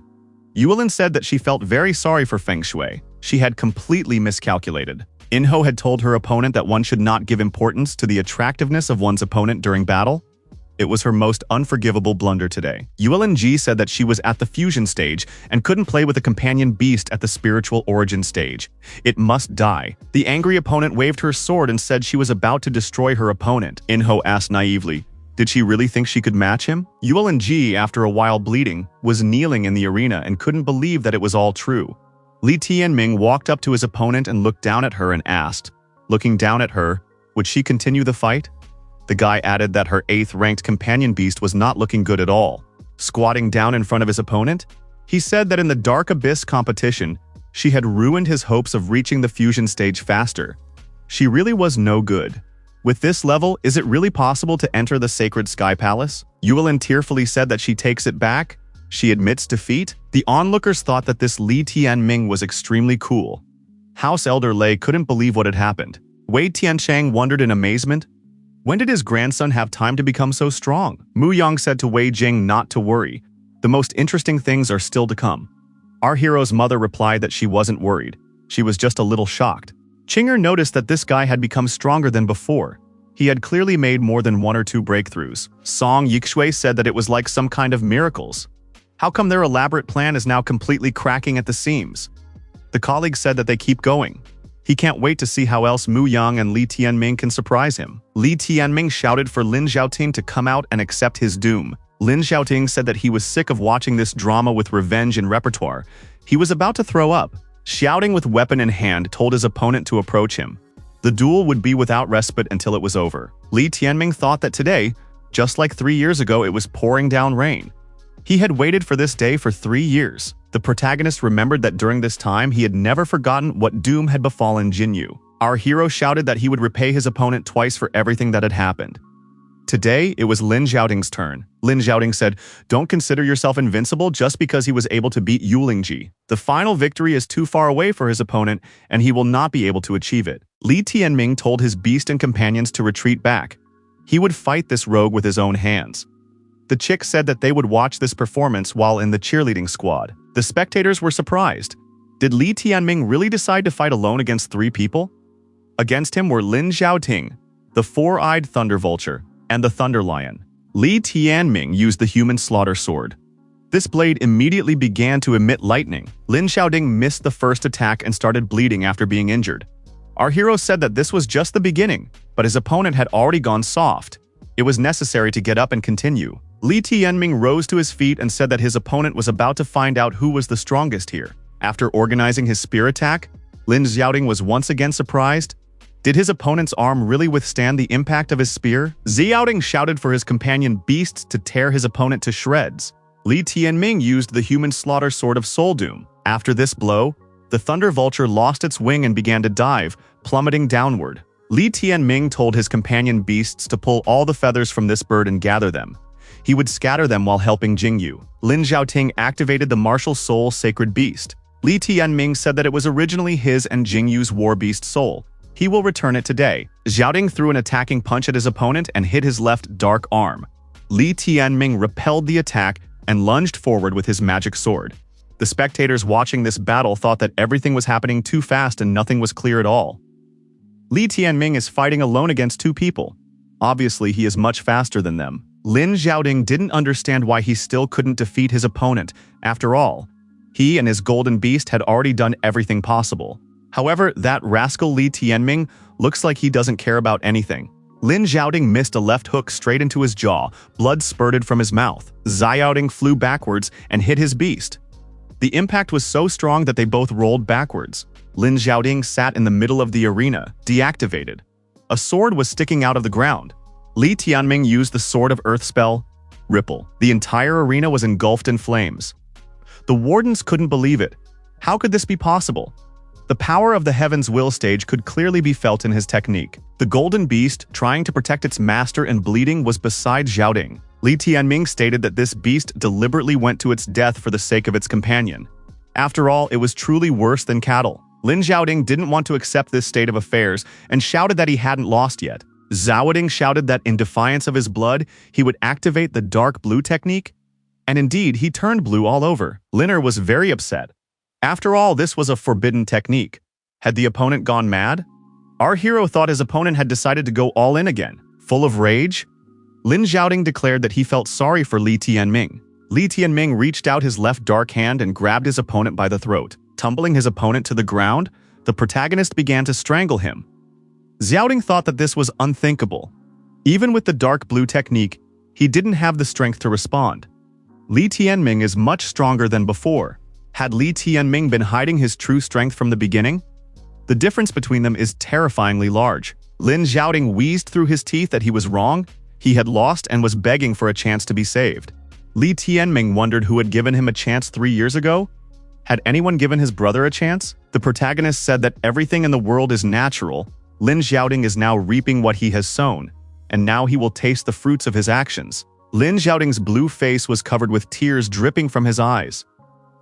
Yuling said that she felt very sorry for Feng Shui. She had completely miscalculated. Enho had told her opponent that one should not give importance to the attractiveness of one's opponent during battle. It was her most unforgivable blunder today. Yuling said that she was at the fusion stage and couldn't play with a companion beast at the spiritual origin stage. It must die. The angry opponent waved her sword and said she was about to destroy her opponent. Enho asked naively, did she really think she could match him? Yuling, after a while bleeding, was kneeling in the arena and couldn't believe that it was all true. Li Tianming walked up to his opponent and looked down at her and asked, looking down at her, would she continue the fight? The guy added that her 8th-ranked companion beast was not looking good at all. Squatting down in front of his opponent, he said that in the Dark Abyss competition, she had ruined his hopes of reaching the fusion stage faster. She really was no good. With this level, is it really possible to enter the Sacred Sky Palace? Yuling tearfully said that she takes it back. She admits defeat. The onlookers thought that this Li Tianming was extremely cool. House Elder Lei couldn't believe what had happened. Wei Tianchang wondered in amazement. When did his grandson have time to become so strong? Mu Yang said to Wei Jing not to worry. The most interesting things are still to come. Our hero's mother replied that she wasn't worried. She was just a little shocked. Qinger noticed that this guy had become stronger than before. He had clearly made more than 1 or 2 breakthroughs. Song Yixue said that it was like some kind of miracles. How come their elaborate plan is now completely cracking at the seams? The colleague said that they keep going. He can't wait to see how else Mu Yang and Li Tianming can surprise him. Li Tianming shouted for Lin Xiaoting to come out and accept his doom. Lin Xiaoting said that he was sick of watching this drama with revenge in repertoire. He was about to throw up. Shouting with weapon in hand told his opponent to approach him. The duel would be without respite until it was over. Li Tianming thought that today, just like 3 years ago, it was pouring down rain. He had waited for this day for 3 years. The protagonist remembered that during this time he had never forgotten what doom had befallen Jinyu. Our hero shouted that he would repay his opponent twice for everything that had happened. Today, it was Lin Xiaoting's turn. Lin Xiaoting said, "Don't consider yourself invincible just because he was able to beat Yulingji. The final victory is too far away for his opponent, and he will not be able to achieve it." Li Tianming told his beast and companions to retreat back. He would fight this rogue with his own hands. The chick said that they would watch this performance while in the cheerleading squad. The spectators were surprised. Did Li Tianming really decide to fight alone against 3 people? Against him were Lin Xiaoting, the four-eyed thunder vulture, and the thunder lion. Li Tianming used the human slaughter sword. This blade immediately began to emit lightning. Lin Xiaoting missed the first attack and started bleeding after being injured. Our hero said that this was just the beginning, but his opponent had already gone soft. It was necessary to get up and continue. Li Tianming rose to his feet and said that his opponent was about to find out who was the strongest here. After organizing his spear attack, Lin Xiaoting was once again surprised. Did his opponent's arm really withstand the impact of his spear? Xiaoting shouted for his companion beasts to tear his opponent to shreds. Li Tianming used the human slaughter sword of Soul Doom. After this blow, the thunder vulture lost its wing and began to dive, plummeting downward. Li Tianming told his companion beasts to pull all the feathers from this bird and gather them. He would scatter them while helping Jingyu. Lin Xiaoting activated the martial soul sacred beast. Li Tianming said that it was originally his and Jingyu's war beast soul. He will return it today. Xiaoting threw an attacking punch at his opponent and hit his left dark arm. Li Tianming repelled the attack and lunged forward with his magic sword. The spectators watching this battle thought that everything was happening too fast and nothing was clear at all. Li Tianming is fighting alone against 2 people. Obviously, he is much faster than them. Lin Xiaoting didn't understand why he still couldn't defeat his opponent. After all, he and his golden beast had already done everything possible. However, that rascal Li Tianming looks like he doesn't care about anything. Lin Xiaoting missed a left hook straight into his jaw. Blood spurted from his mouth. Xiaoting flew backwards and hit his beast. The impact was so strong that they both rolled backwards. Lin Xiaoting sat in the middle of the arena, deactivated. A sword was sticking out of the ground. Li Tianming used the Sword of Earth spell, Ripple. The entire arena was engulfed in flames. The wardens couldn't believe it. How could this be possible? The power of the Heaven's Will stage could clearly be felt in his technique. The golden beast, trying to protect its master and bleeding, was beside Xiaoting. Li Tianming stated that this beast deliberately went to its death for the sake of its companion. After all, it was truly worse than cattle. Lin Xiaoting didn't want to accept this state of affairs and shouted that he hadn't lost yet. Xiaoting shouted that in defiance of his blood, he would activate the dark blue technique. And indeed, he turned blue all over. Liner was very upset. After all, this was a forbidden technique. Had the opponent gone mad? Our hero thought his opponent had decided to go all in again. Full of rage, Lin Xiaoting declared that he felt sorry for Li Tianming. Li Tianming reached out his left dark hand and grabbed his opponent by the throat. Tumbling his opponent to the ground, the protagonist began to strangle him. Xiaoting thought that this was unthinkable. Even with the dark blue technique, he didn't have the strength to respond. Li Tianming is much stronger than before. Had Li Tianming been hiding his true strength from the beginning? The difference between them is terrifyingly large. Lin Xiaoting wheezed through his teeth that he was wrong, he had lost and was begging for a chance to be saved. Li Tianming wondered who had given him a chance 3 years ago. Had anyone given his brother a chance? The protagonist said that everything in the world is natural. Lin Xiaoting is now reaping what he has sown, and now he will taste the fruits of his actions. Lin Xiaoting's blue face was covered with tears dripping from his eyes.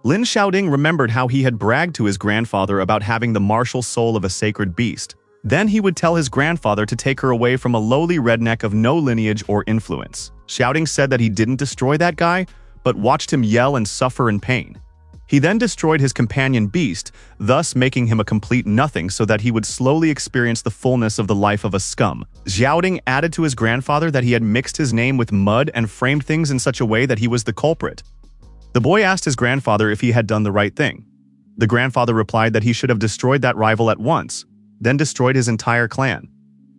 Lin Xiaoting remembered how he had bragged to his grandfather about having the martial soul of a sacred beast. Then he would tell his grandfather to take her away from a lowly redneck of no lineage or influence. Xiaoting said that he didn't destroy that guy, but watched him yell and suffer in pain. He then destroyed his companion beast, thus making him a complete nothing so that he would slowly experience the fullness of the life of a scum. Xiaoting added to his grandfather that he had mixed his name with mud and framed things in such a way that he was the culprit. The boy asked his grandfather if he had done the right thing. The grandfather replied that he should have destroyed that rival at once, then destroyed his entire clan.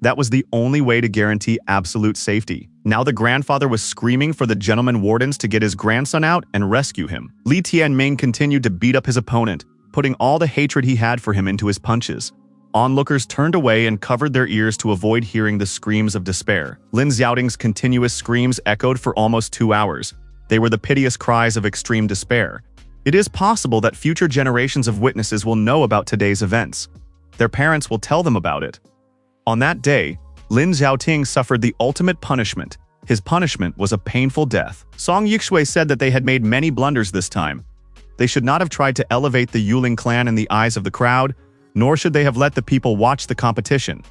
That was the only way to guarantee absolute safety. Now the grandfather was screaming for the gentleman wardens to get his grandson out and rescue him. Li Tianming continued to beat up his opponent, putting all the hatred he had for him into his punches. Onlookers turned away and covered their ears to avoid hearing the screams of despair. Lin Xiaoting's continuous screams echoed for almost 2 hours. They were the piteous cries of extreme despair. It is possible that future generations of witnesses will know about today's events. Their parents will tell them about it. On that day, Lin Xiaoting suffered the ultimate punishment. His punishment was a painful death. Song Yuxue said that they had made many blunders this time. They should not have tried to elevate the Yuling clan in the eyes of the crowd, nor should they have let the people watch the competition.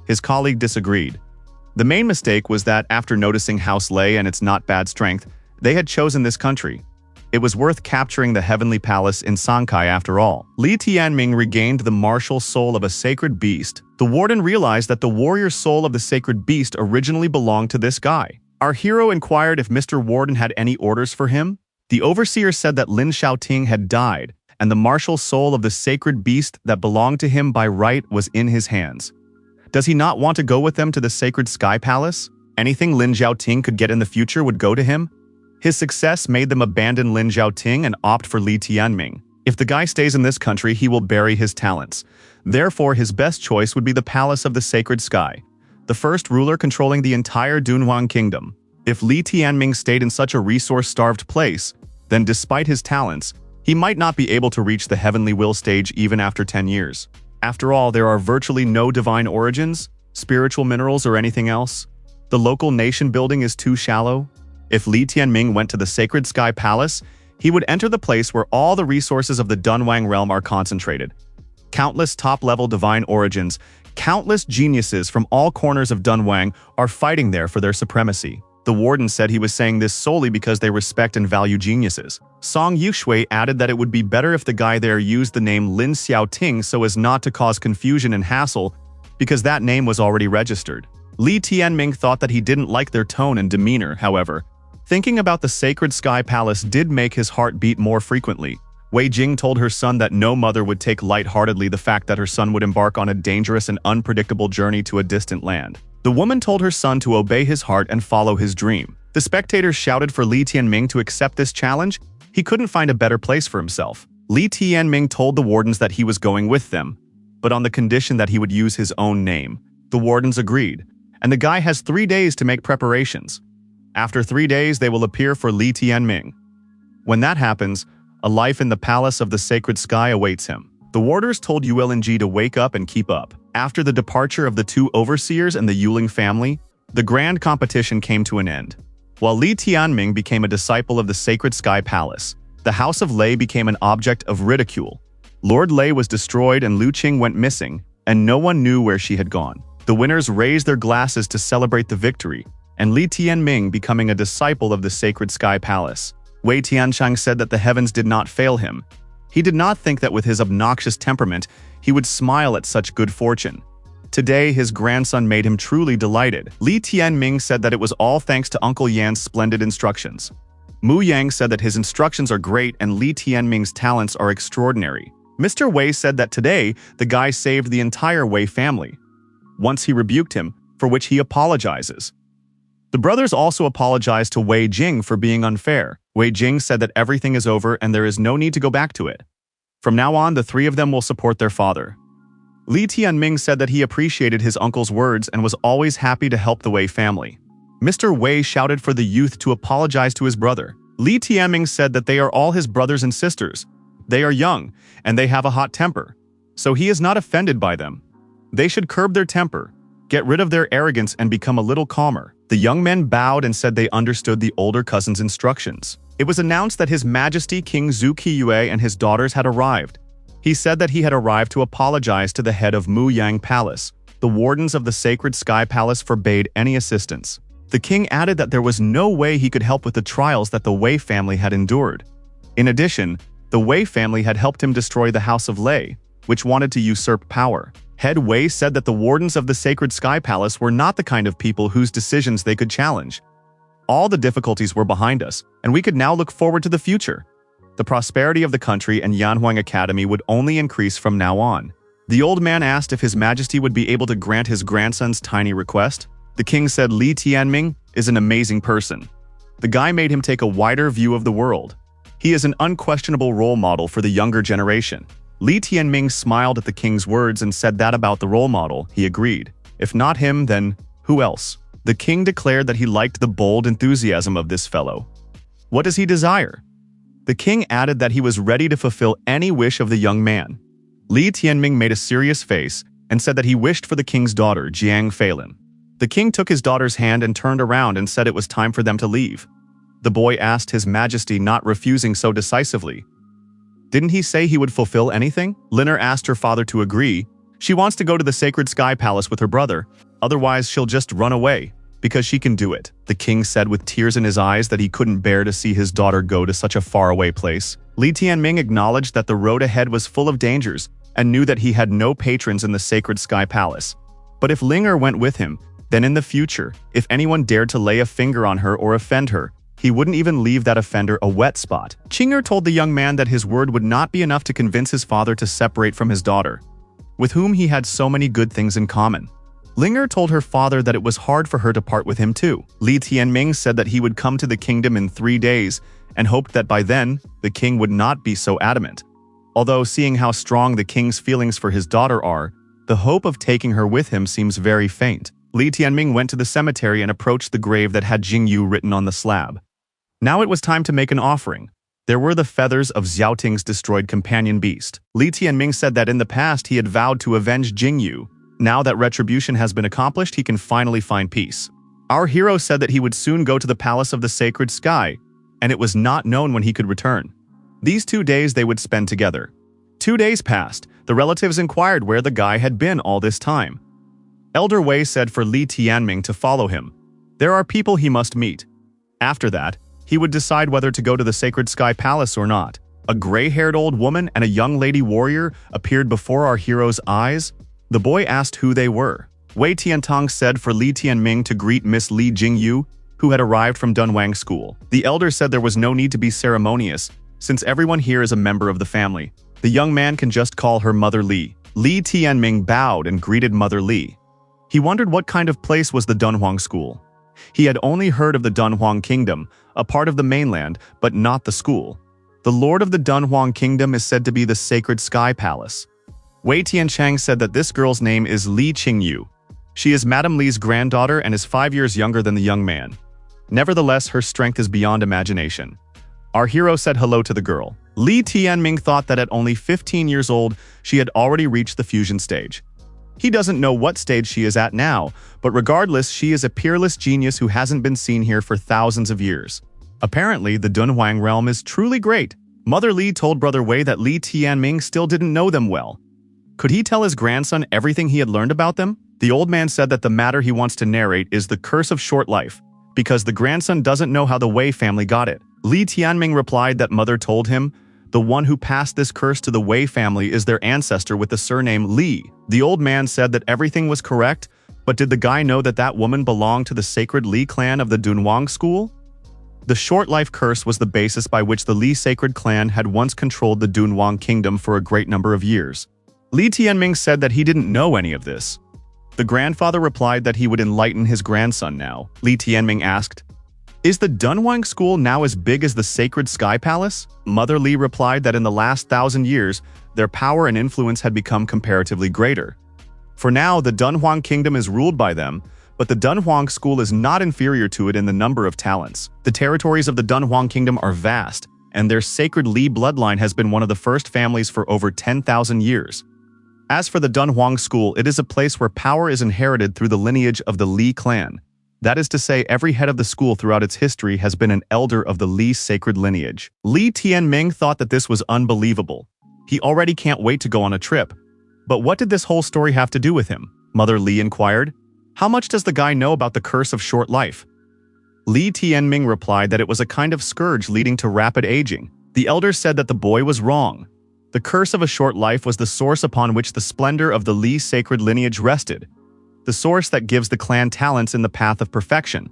His colleague disagreed. The main mistake was that after noticing House Lei and its not bad strength, they had chosen this country. It was worth capturing the heavenly palace in Sankai after all. Li Tianming regained the martial soul of a sacred beast. The warden realized that the warrior soul of the sacred beast originally belonged to this guy. Our hero inquired if Mr. Warden had any orders for him. The overseer said that Lin Xiaoting had died, and the martial soul of the sacred beast that belonged to him by right was in his hands. Does he not want to go with them to the sacred sky palace? Anything Lin Xiaoting could get in the future would go to him. His success made them abandon Lin Xiaoting and opt for Li Tianming. If the guy stays in this country, he will bury his talents. Therefore, his best choice would be the Palace of the Sacred Sky, the first ruler controlling the entire Dunhuang Kingdom. If Li Tianming stayed in such a resource-starved place, then despite his talents, he might not be able to reach the Heavenly Will stage even after 10 years. After all, there are virtually no divine origins, spiritual minerals, or anything else. The local nation building is too shallow. If Li Tianming went to the Sacred Sky Palace, he would enter the place where all the resources of the Dunhuang realm are concentrated. Countless top-level divine origins, countless geniuses from all corners of Dunhuang are fighting there for their supremacy. The warden said he was saying this solely because they respect and value geniuses. Song Yuxue added that it would be better if the guy there used the name Lin Xiaoting so as not to cause confusion and hassle, because that name was already registered. Li Tianming thought that he didn't like their tone and demeanor, however. Thinking about the Sacred Sky Palace did make his heart beat more frequently. Wei Jing told her son that no mother would take lightheartedly the fact that her son would embark on a dangerous and unpredictable journey to a distant land. The woman told her son to obey his heart and follow his dream. The spectators shouted for Li Tianming to accept this challenge. He couldn't find a better place for himself. Li Tianming told the wardens that he was going with them, but on the condition that he would use his own name. The wardens agreed, and the guy has 3 days to make preparations. After 3 days, they will appear for Li Tianming. When that happens, a life in the Palace of the Sacred Sky awaits him. The warders told Yuling to wake up and keep up. After the departure of the 2 overseers and the Yuling family, the grand competition came to an end. While Li Tianming became a disciple of the Sacred Sky Palace, the House of Lei became an object of ridicule. Lord Lei was destroyed and Lu Qing went missing, and no one knew where she had gone. The winners raised their glasses to celebrate the victory, and Li Tianming becoming a disciple of the Sacred Sky Palace. Wei Tianchang said that the heavens did not fail him. He did not think that with his obnoxious temperament, he would smile at such good fortune. Today, his grandson made him truly delighted. Li Tianming said that it was all thanks to Uncle Yan's splendid instructions. Mu Yang said that his instructions are great and Li Tianming's talents are extraordinary. Mr. Wei said that today, the guy saved the entire Wei family. Once he rebuked him, for which he apologizes. The brothers also apologized to Wei Jing for being unfair. Wei Jing said that everything is over and there is no need to go back to it. From now on, the 3 of them will support their father. Li Tianming said that he appreciated his uncle's words and was always happy to help the Wei family. Mr. Wei shouted for the youth to apologize to his brother. Li Tianming said that they are all his brothers and sisters. They are young, and they have a hot temper, so he is not offended by them. They should curb their temper, get rid of their arrogance and become a little calmer. The young men bowed and said they understood the older cousin's instructions. It was announced that His Majesty King Zhu Qiyue and his daughters had arrived. He said that he had arrived to apologize to the head of Mu Yang Palace. The wardens of the Sacred Sky Palace forbade any assistance. The king added that there was no way he could help with the trials that the Wei family had endured. In addition, the Wei family had helped him destroy the House of Lei, which wanted to usurp power. Head Wei said that the wardens of the Sacred Sky Palace were not the kind of people whose decisions they could challenge. All the difficulties were behind us, and we could now look forward to the future. The prosperity of the country and Yanhuang Academy would only increase from now on. The old man asked if His Majesty would be able to grant his grandson's tiny request. The king said Li Tianming is an amazing person. The guy made him take a wider view of the world. He is an unquestionable role model for the younger generation. Li Tianming smiled at the king's words and said that about the role model, he agreed. If not him, then who else? The king declared that he liked the bold enthusiasm of this fellow. What does he desire? The king added that he was ready to fulfill any wish of the young man. Li Tianming made a serious face and said that he wished for the king's daughter, Jiang Feilin. The king took his daughter's hand and turned around and said it was time for them to leave. The boy asked His Majesty, not refusing so decisively. Didn't he say he would fulfill anything? Liner asked her father to agree. She wants to go to the Sacred Sky Palace with her brother, otherwise she'll just run away, because she can do it. The king said with tears in his eyes that he couldn't bear to see his daughter go to such a faraway place. Li Tianming acknowledged that the road ahead was full of dangers and knew that he had no patrons in the Sacred Sky Palace. But if Liner went with him, then in the future, if anyone dared to lay a finger on her or offend her, he wouldn't even leave that offender a wet spot. Qinger told the young man that his word would not be enough to convince his father to separate from his daughter, with whom he had so many good things in common. Liner told her father that it was hard for her to part with him too. Li Tianming said that he would come to the kingdom in 3 days and hoped that by then, the king would not be so adamant. Although seeing how strong the king's feelings for his daughter are, the hope of taking her with him seems very faint. Li Tianming went to the cemetery and approached the grave that had Jingyu written on the slab. Now it was time to make an offering. There were the feathers of Xiaoting's destroyed companion beast. Li Tianming said that in the past he had vowed to avenge Jingyu. Now that retribution has been accomplished, he can finally find peace. Our hero said that he would soon go to the Palace of the Sacred Sky, and it was not known when he could return. These 2 days they would spend together. 2 days passed. The relatives inquired where the guy had been all this time. Elder Wei said for Li Tianming to follow him. There are people he must meet. After that, he would decide whether to go to the Sacred Sky Palace or not. A gray-haired old woman and a young lady warrior appeared before our hero's eyes. The boy asked who they were. Wei Tiantong said for Li Tianming to greet Miss Li Jingyu, who had arrived from Dunhuang School. The elder said there was no need to be ceremonious, since everyone here is a member of the family. The young man can just call her Mother Li. Li Tianming bowed and greeted Mother Li. He wondered what kind of place was the Dunhuang School. He had only heard of the Dunhuang Kingdom, a part of the mainland, but not the school. The lord of the Dunhuang Kingdom is said to be the Sacred Sky Palace. Wei Tianchang said that this girl's name is Li Qingyu. She is Madame Li's granddaughter and is 5 years younger than the young man. Nevertheless, her strength is beyond imagination. Our hero said hello to the girl. Li Tianming thought that at only 15 years old, she had already reached the fusion stage. He doesn't know what stage she is at now, but regardless, she is a peerless genius who hasn't been seen here for thousands of years. Apparently, the Dunhuang realm is truly great. Mother Li told Brother Wei that Li Tianming still didn't know them well. Could he tell his grandson everything he had learned about them? The old man said that the matter he wants to narrate is the curse of short life, because the grandson doesn't know how the Wei family got it. Li Tianming replied that Mother told him, the one who passed this curse to the Wei family is their ancestor with the surname Li. The old man said that everything was correct, but did the guy know that that woman belonged to the sacred Li clan of the Dunhuang school? The short life curse was the basis by which the Li sacred clan had once controlled the Dunhuang kingdom for a great number of years. Li Tianming said that he didn't know any of this. The grandfather replied that he would enlighten his grandson now. Li Tianming asked, "Is the Dunhuang school now as big as the Sacred Sky Palace?" Mother Li replied that in the last 1,000 years, their power and influence had become comparatively greater. For now, the Dunhuang kingdom is ruled by them, but the Dunhuang school is not inferior to it in the number of talents. The territories of the Dunhuang kingdom are vast, and their sacred Li bloodline has been one of the first families for over 10,000 years. As for the Dunhuang school, it is a place where power is inherited through the lineage of the Li clan. That is to say, every head of the school throughout its history has been an elder of the Li sacred lineage. Li Tianming thought that this was unbelievable. He already can't wait to go on a trip. But what did this whole story have to do with him? Mother Li inquired. How much does the guy know about the curse of short life? Li Tianming replied that it was a kind of scourge leading to rapid aging. The elder said that the boy was wrong. The curse of a short life was the source upon which the splendor of the Li sacred lineage rested. The source that gives the clan talents in the path of perfection.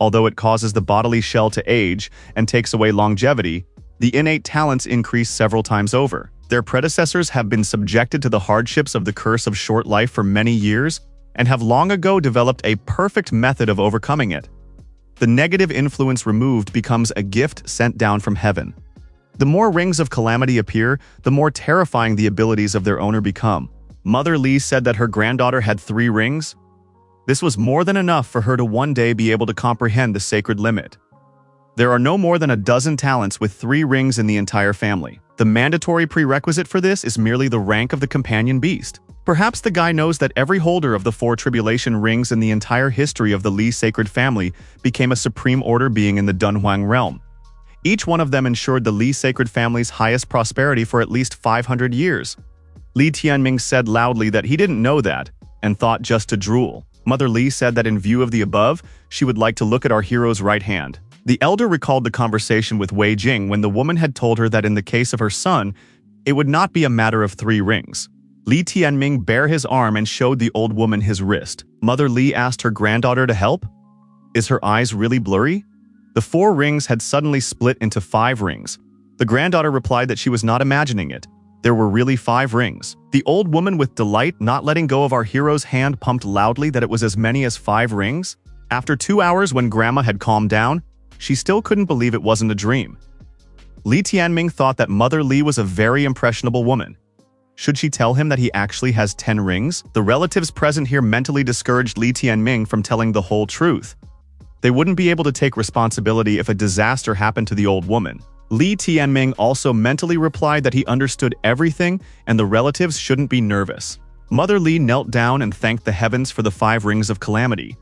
Although it causes the bodily shell to age and takes away longevity, The innate talents increase several times over. Their predecessors have been subjected to the hardships of the curse of short life for many years and have long ago developed a perfect method of overcoming it. The negative influence removed becomes a gift sent down from heaven. The more rings of calamity appear, the more terrifying the abilities of their owner become. Mother Lee said that her granddaughter had 3 rings. This was more than enough for her to one day be able to comprehend the sacred limit. There are no more than a dozen talents with 3 rings in the entire family. The mandatory prerequisite for this is merely the rank of the companion beast. Perhaps the guy knows that every holder of the 4 tribulation rings in the entire history of the Lee sacred family became a supreme order being in the Dunhuang realm. Each one of them ensured the Lee sacred family's highest prosperity for at least 500 years. Li Tianming said loudly that he didn't know that, and thought just to drool. Mother Lee said that in view of the above, she would like to look at our hero's right hand. The elder recalled the conversation with Wei Jing when the woman had told her that in the case of her son, it would not be a matter of 3 rings. Li Tianming bare his arm and showed the old woman his wrist. Mother Li asked her granddaughter to help. Is her eyes really blurry? The 4 rings had suddenly split into 5 rings. The granddaughter replied that she was not imagining it. There were really 5 rings. The old woman with delight, not letting go of our hero's hand, pumped loudly that it was as many as 5 rings. After 2 hours when Grandma had calmed down, she still couldn't believe it wasn't a dream. Li Tianming thought that Mother Li was a very impressionable woman. Should she tell him that he actually has 10 rings? The relatives present here mentally discouraged Li Tianming from telling the whole truth. They wouldn't be able to take responsibility if a disaster happened to the old woman. Li Tianming also mentally replied that he understood everything and the relatives shouldn't be nervous. Mother Li knelt down and thanked the heavens for the 5 rings of calamity.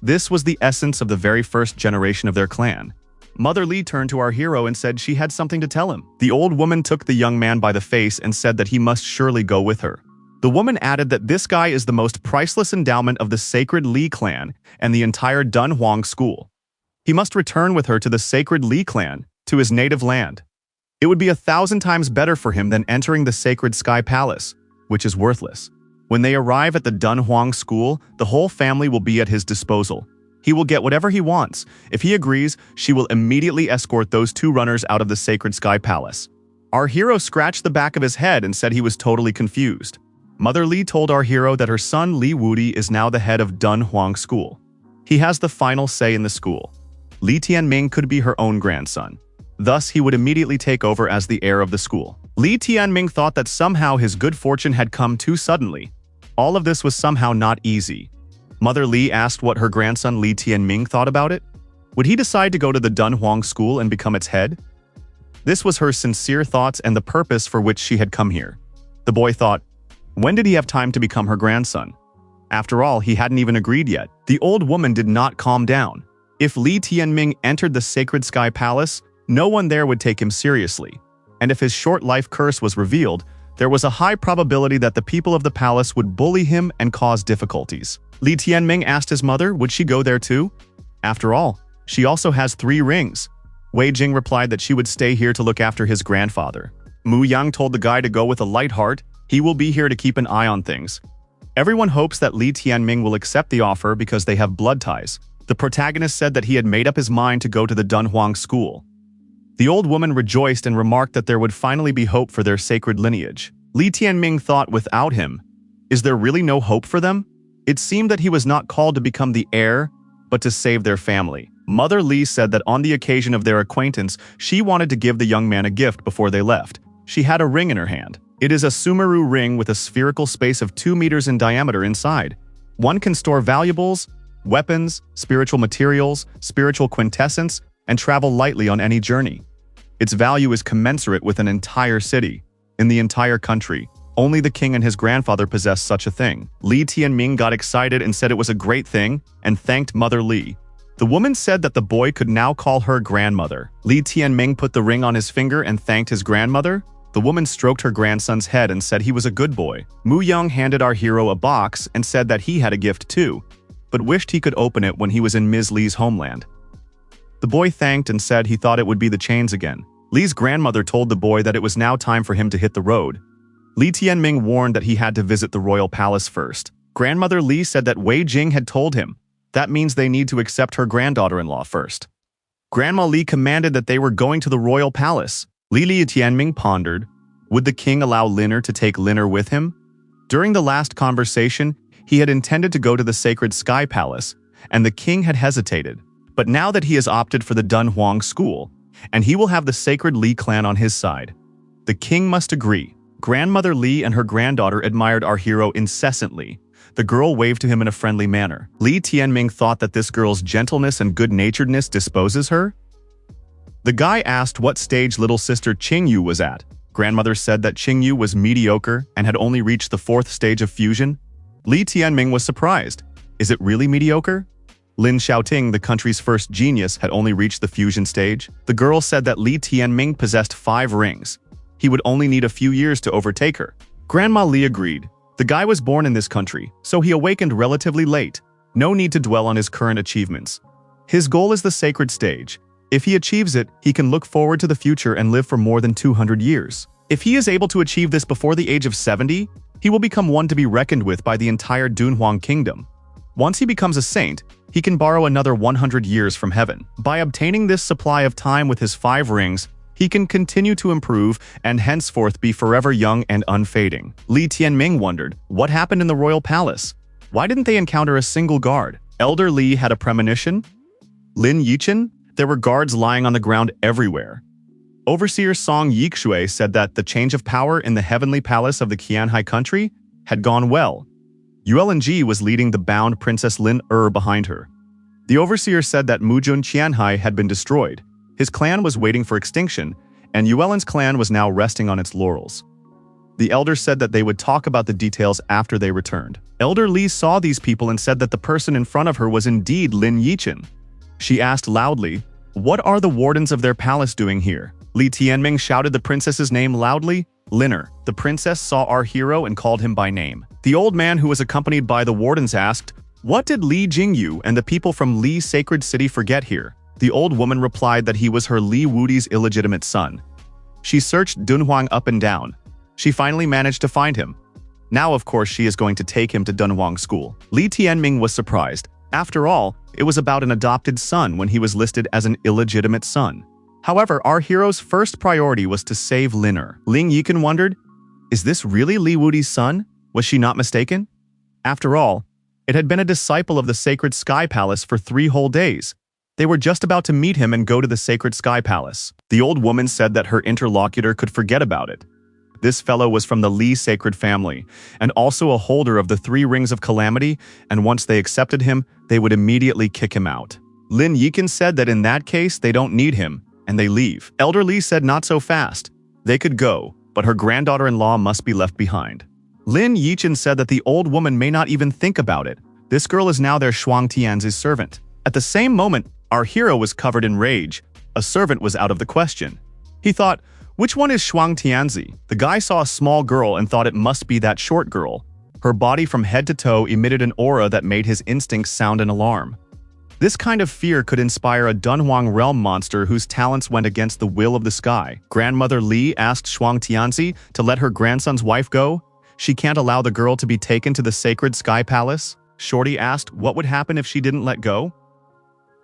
This was the essence of the very first generation of their clan. Mother Li turned to our hero and said she had something to tell him. The old woman took the young man by the face and said that he must surely go with her. The woman added that this guy is the most priceless endowment of the sacred Li clan and the entire Dunhuang school. He must return with her to the sacred Li clan, to his native land. It would be 1,000 times better for him than entering the sacred Sky Palace, which is worthless. When they arrive at the Dunhuang school, the whole family will be at his disposal. He will get whatever he wants. If he agrees, she will immediately escort those 2 runners out of the sacred Sky Palace. Our hero scratched the back of his head and said he was totally confused. Mother Li told our hero that her son Li Wudi is now the head of Dunhuang School. He has the final say in the school. Li Tianming could be her own grandson. Thus, he would immediately take over as the heir of the school. Li Tianming thought that somehow his good fortune had come too suddenly. All of this was somehow not easy. Mother Li asked what her grandson Li Tianming thought about it. Would he decide to go to the Dunhuang school and become its head? This was her sincere thoughts and the purpose for which she had come here. The boy thought, when did he have time to become her grandson? After all, he hadn't even agreed yet. The old woman did not calm down. If Li Tianming entered the sacred Sky Palace, no one there would take him seriously. And if his short life curse was revealed, there was a high probability that the people of the palace would bully him and cause difficulties. Li Tianming asked his mother, would she go there too? After all, she also has 3 rings. Wei Jing replied that she would stay here to look after his grandfather. Mu Yang told the guy to go with a light heart. He will be here to keep an eye on things. Everyone hopes that Li Tianming will accept the offer because they have blood ties. The protagonist said that he had made up his mind to go to the Dunhuang school. The old woman rejoiced and remarked that there would finally be hope for their sacred lineage. Li Tianming thought, without him, is there really no hope for them? It seemed that he was not called to become the heir, but to save their family. Mother Li said that on the occasion of their acquaintance, she wanted to give the young man a gift before they left. She had a ring in her hand. It is a Sumeru ring with a spherical space of 2 meters in diameter inside. One can store valuables, weapons, spiritual materials, spiritual quintessence, and travel lightly on any journey. Its value is commensurate with an entire city. In the entire country, only the king and his grandfather possess such a thing. Li Tianming got excited and said it was a great thing and thanked Mother Li. The woman said that the boy could now call her grandmother. Li Tianming put the ring on his finger and thanked his grandmother. The woman stroked her grandson's head and said he was a good boy. Mu Yang handed our hero a box and said that he had a gift too, but wished he could open it when he was in Ms. Li's homeland. The boy thanked and said he thought it would be the chains again. Li's grandmother told the boy that it was now time for him to hit the road. Li Tianming warned that he had to visit the royal palace first. Grandmother Li said that Wei Jing had told him. That means they need to accept her granddaughter-in-law first. Grandma Li commanded that they were going to the royal palace. Li Tianming pondered, would the king allow Liner to take Liner with him? During the last conversation, he had intended to go to the sacred Sky Palace, and the king had hesitated. But now that he has opted for the Dunhuang school, and he will have the sacred Li clan on his side, the king must agree. Grandmother Li and her granddaughter admired our hero incessantly. The girl waved to him in a friendly manner. Li Tianming thought that this girl's gentleness and good-naturedness disposes her. The guy asked what stage little sister Qingyu was at. Grandmother said that Qingyu was mediocre and had only reached the 4th stage of fusion. Li Tianming was surprised. Is it really mediocre? Lin Xiaoting, the country's first genius, had only reached the fusion stage. The girl said that Li Tianming possessed 5 rings. He would only need a few years to overtake her. Grandma Li agreed. The guy was born in this country, so he awakened relatively late. No need to dwell on his current achievements. His goal is the sacred stage. If he achieves it, he can look forward to the future and live for more than 200 years. If he is able to achieve this before the age of 70, he will become one to be reckoned with by the entire Dunhuang kingdom. Once he becomes a saint, he can borrow another 100 years from heaven. By obtaining this supply of time with his 5 rings, he can continue to improve and henceforth be forever young and unfading. Li Tianming wondered, what happened in the royal palace? Why didn't they encounter a single guard? Elder Li had a premonition? Lin Yichen? There were guards lying on the ground everywhere. Overseer Song Yixue said that the change of power in the heavenly palace of the Qianhai country had gone well. Yueling was leading the bound Princess Lin behind her. The overseer said that Mujun Qianhai had been destroyed. His clan was waiting for extinction, and Yueling's clan was now resting on its laurels. The elder said that they would talk about the details after they returned. Elder Li saw these people and said that the person in front of her was indeed Lin Yichen. She asked loudly, what are the wardens of their palace doing here? Li Tianming shouted the princess's name loudly. Liner. The princess saw our hero and called him by name. The old man who was accompanied by the wardens asked, what did Li Jingyu and the people from Li's sacred city forget here? The old woman replied that he was her Li Wudi's illegitimate son. She searched Dunhuang up and down. She finally managed to find him. Now, of course, she is going to take him to Dunhuang school. Li Tianming was surprised. After all, it was about an adopted son when he was listed as an illegitimate son. However, our hero's first priority was to save Liner. Ling Yichen wondered, is this really Li Wudi's son? Was she not mistaken? After all, it had been a disciple of the sacred Sky Palace for 3 whole days. They were just about to meet him and go to the sacred Sky Palace. The old woman said that her interlocutor could forget about it. This fellow was from the Li sacred family, and also a holder of the 3 rings of calamity, and once they accepted him, they would immediately kick him out. Lin Yichen said that in that case, they don't need him, and they leave. Elder Li said not so fast. They could go, but her granddaughter-in-law must be left behind. Lin Yichen said that the old woman may not even think about it. This girl is now their Shuang Tianzi's servant. At the same moment, our hero was covered in rage. A servant was out of the question. He thought, which one is Shuang Tianzi? The guy saw a small girl and thought it must be that short girl. Her body from head to toe emitted an aura that made his instincts sound an alarm. This kind of fear could inspire a Dunhuang realm monster whose talents went against the will of the sky. Grandmother Li asked Shuang Tianzi to let her grandson's wife go. She can't allow the girl to be taken to the sacred Sky Palace. Shorty asked what would happen if she didn't let go.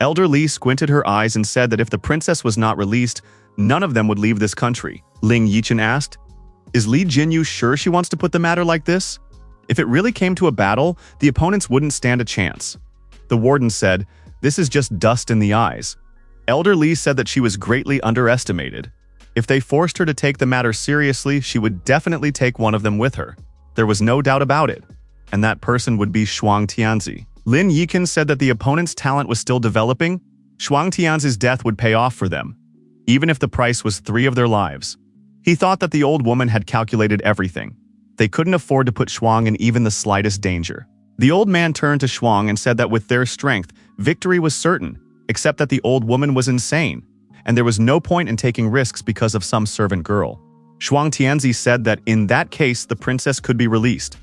Elder Li squinted her eyes and said that if the princess was not released, none of them would leave this country. Ling Yichen asked, is Li Jinyu sure she wants to put the matter like this? If it really came to a battle, the opponents wouldn't stand a chance. The warden said, this is just dust in the eyes. Elder Li said that she was greatly underestimated. If they forced her to take the matter seriously, she would definitely take one of them with her. There was no doubt about it. And that person would be Shuang Tianzi. Lin Yichen said that the opponent's talent was still developing. Shuang Tianzi's death would pay off for them, even if the price was 3 of their lives. He thought that the old woman had calculated everything. They couldn't afford to put Shuang in even the slightest danger. The old man turned to Shuang and said that with their strength, victory was certain, except that the old woman was insane, and there was no point in taking risks because of some servant girl. Shuang Tianzi said that in that case, the princess could be released.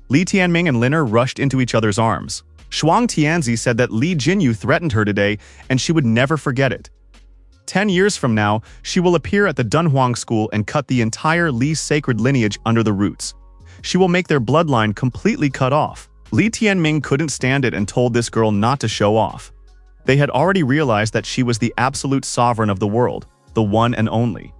Li Tianming and Liner rushed into each other's arms. Shuang Tianzi said that Li Jinyu threatened her today, and she would never forget it. 10 years from now, she will appear at the Dunhuang school and cut the entire Li sacred lineage under the roots. She will make their bloodline completely cut off. Li Tianming couldn't stand it and told this girl not to show off. They had already realized that she was the absolute sovereign of the world, the one and only.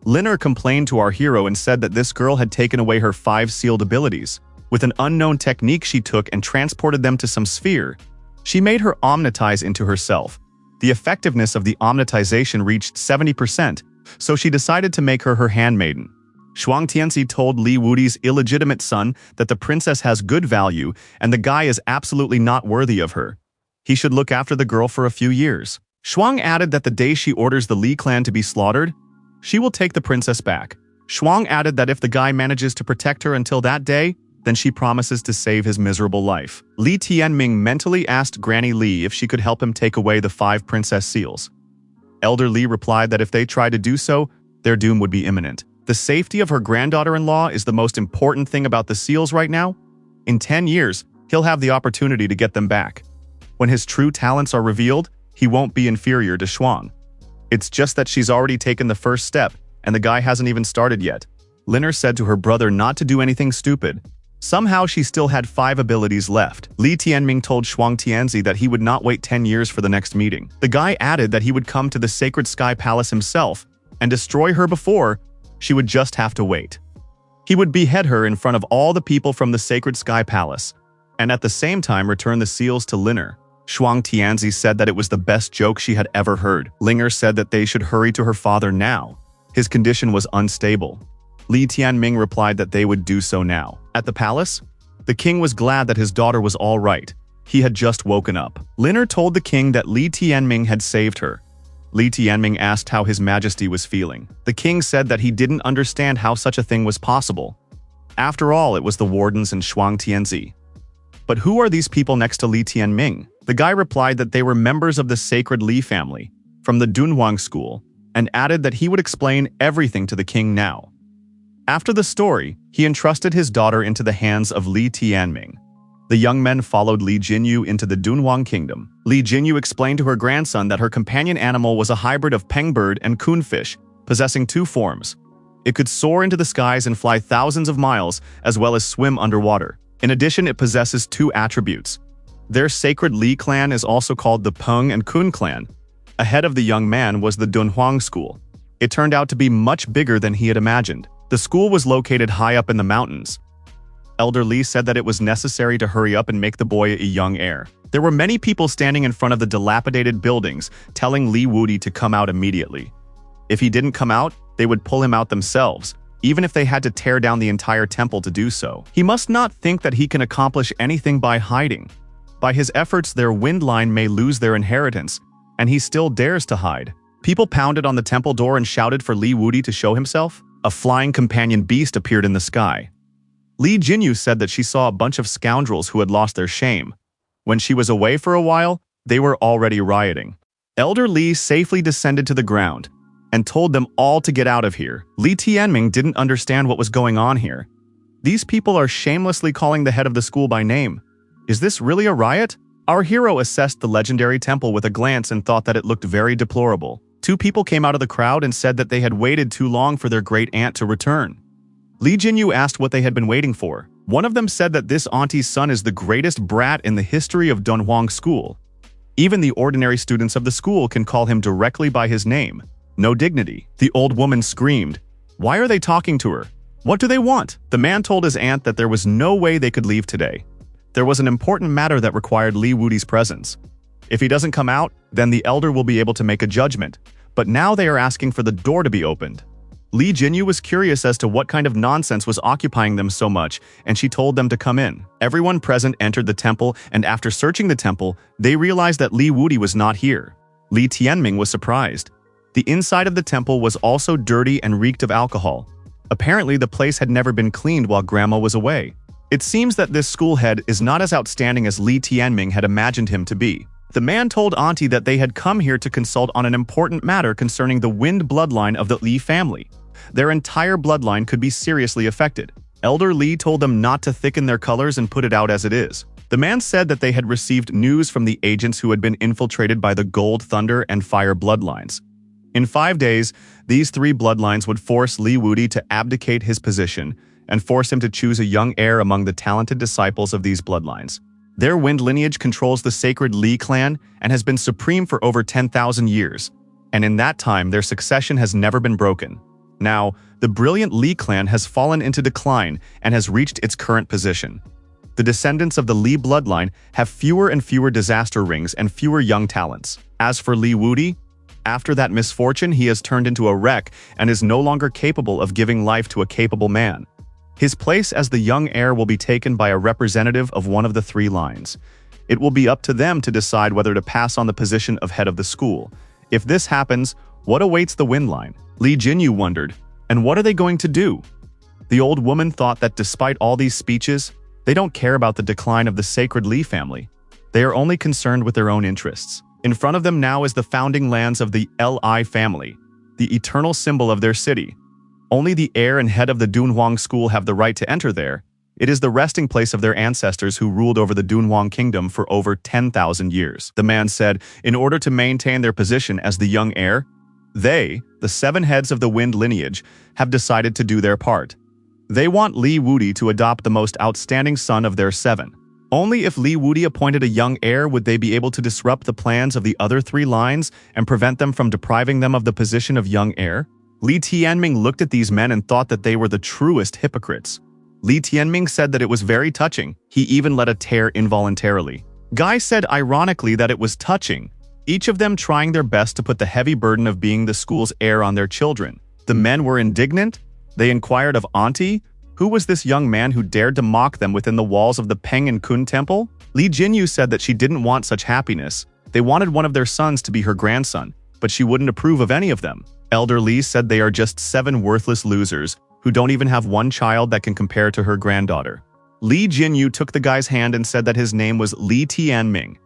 Linner complained to our hero and said that this girl had taken away her 5 sealed abilities. With an unknown technique she took and transported them to some sphere, she made her omnitize into herself. The effectiveness of the omnitization reached 70%, so she decided to make her her handmaiden. Shuang Tianzi told Li Wudi's illegitimate son that the princess has good value and the guy is absolutely not worthy of her. He should look after the girl for a few years. Shuang added that the day she orders the Li clan to be slaughtered, she will take the princess back. Shuang added that if the guy manages to protect her until that day, then she promises to save his miserable life. Li Tianming mentally asked Granny Li if she could help him take away the 5 princess seals. Elder Li replied that if they tried to do so, their doom would be imminent. The safety of her granddaughter-in-law is the most important thing about the seals right now. In 10 years, he'll have the opportunity to get them back. When his true talents are revealed, he won't be inferior to Shuang. It's just that she's already taken the first step, and the guy hasn't even started yet. Linner said to her brother not to do anything stupid. Somehow she still had 5 abilities left. Li Tianming told Shuang Tianzi that he would not wait 10 years for the next meeting. The guy added that he would come to the Sacred Sky Palace himself and destroy her before she would just have to wait. He would behead her in front of all the people from the Sacred Sky Palace, and at the same time return the seals to Linner. Shuang Tianzi said that it was the best joke she had ever heard. Linner said that they should hurry to her father now. His condition was unstable. Li Tianming replied that they would do so now. At the palace, the king was glad that his daughter was all right. He had just woken up. Linner told the king that Li Tianming had saved her. Li Tianming asked how His Majesty was feeling. The king said that he didn't understand how such a thing was possible. After all, it was the wardens and Shuang Tianzi. But who are these people next to Li Tianming? The guy replied that they were members of the sacred Li family, from the Dunhuang school, and added that he would explain everything to the king now. After the story, he entrusted his daughter into the hands of Li Tianming. The young men followed Li Jinyu into the Dunhuang kingdom. Li Jinyu explained to her grandson that her companion animal was a hybrid of pengbird and coonfish, possessing 2 forms. It could soar into the skies and fly thousands of miles, as well as swim underwater. In addition, it possesses 2 attributes. Their sacred Li clan is also called the Peng and Kun clan. Ahead of the young man was the Dunhuang school. It turned out to be much bigger than he had imagined. The school was located high up in the mountains. Elder Li said that it was necessary to hurry up and make the boy a young heir. There were many people standing in front of the dilapidated buildings, telling Li Wudi to come out immediately. If he didn't come out, they would pull him out themselves, even if they had to tear down the entire temple to do so. He must not think that he can accomplish anything by hiding. By his efforts, their wind line may lose their inheritance, and he still dares to hide. People pounded on the temple door and shouted for Li Wudi to show himself. A flying companion beast appeared in the sky. Li Jinyu said that she saw a bunch of scoundrels who had lost their shame. When she was away for a while, they were already rioting. Elder Li safely descended to the ground and told them all to get out of here. Li Tianming didn't understand what was going on here. These people are shamelessly calling the head of the school by name. Is this really a riot? Our hero assessed the legendary temple with a glance and thought that it looked very deplorable. 2 people came out of the crowd and said that they had waited too long for their great aunt to return. Li Jinyu asked what they had been waiting for. One of them said that this auntie's son is the greatest brat in the history of Dunhuang School. Even the ordinary students of the school can call him directly by his name. No dignity. The old woman screamed. Why are they talking to her? What do they want? The man told his aunt that there was no way they could leave today. There was an important matter that required Li Wudi's presence. If he doesn't come out, then the elder will be able to make a judgment. But now they are asking for the door to be opened. Li Jinyu was curious as to what kind of nonsense was occupying them so much, and she told them to come in. Everyone present entered the temple, and after searching the temple, they realized that Li Wudi was not here. Li Tianming was surprised. The inside of the temple was also dirty and reeked of alcohol. Apparently, the place had never been cleaned while Grandma was away. It seems that this school head is not as outstanding as Li Tianming had imagined him to be. The man told Auntie that they had come here to consult on an important matter concerning the wind bloodline of the Li family. Their entire bloodline could be seriously affected. Elder Li told them not to thicken their colors and put it out as it is. The man said that they had received news from the agents who had been infiltrated by the Gold, Thunder, and Fire bloodlines. In 5 days, these 3 bloodlines would force Li Wudi to abdicate his position and force him to choose a young heir among the talented disciples of these bloodlines. Their wind lineage controls the sacred Li clan and has been supreme for over 10,000 years, and in that time their succession has never been broken. Now, the brilliant Li clan has fallen into decline and has reached its current position. The descendants of the Li bloodline have fewer and fewer disaster rings and fewer young talents. As for Li Wudi, after that misfortune, he has turned into a wreck and is no longer capable of giving life to a capable man. His place as the young heir will be taken by a representative of one of the three lines. It will be up to them to decide whether to pass on the position of head of the school. If this happens, what awaits the Wind line? Li Jinyu wondered, and what are they going to do? The old woman thought that despite all these speeches, they don't care about the decline of the sacred Li family. They are only concerned with their own interests. In front of them now is the founding lands of the Li family, the eternal symbol of their city. Only the heir and head of the Dunhuang school have the right to enter there. It is the resting place of their ancestors who ruled over the Dunhuang kingdom for over 10,000 years. The man said, in order to maintain their position as the young heir, they, the 7 heads of the Wind lineage, have decided to do their part. They want Li Wudi to adopt the most outstanding son of their 7. Only if Li Wudi appointed a young heir would they be able to disrupt the plans of the other 3 lines and prevent them from depriving them of the position of young heir. Li Tianming looked at these men and thought that they were the truest hypocrites. Li Tianming said that it was very touching. He even let a tear involuntarily. Guy said ironically that it was touching, each of them trying their best to put the heavy burden of being the school's heir on their children. The men were indignant. They inquired of Auntie, who was this young man who dared to mock them within the walls of the Peng and Kun temple? Li Jinyu said that she didn't want such happiness. They wanted one of their sons to be her grandson, but she wouldn't approve of any of them. Elder Li said they are just 7 worthless losers who don't even have one child that can compare to her granddaughter. Li Jinyu took the guy's hand and said that his name was Li Tianming.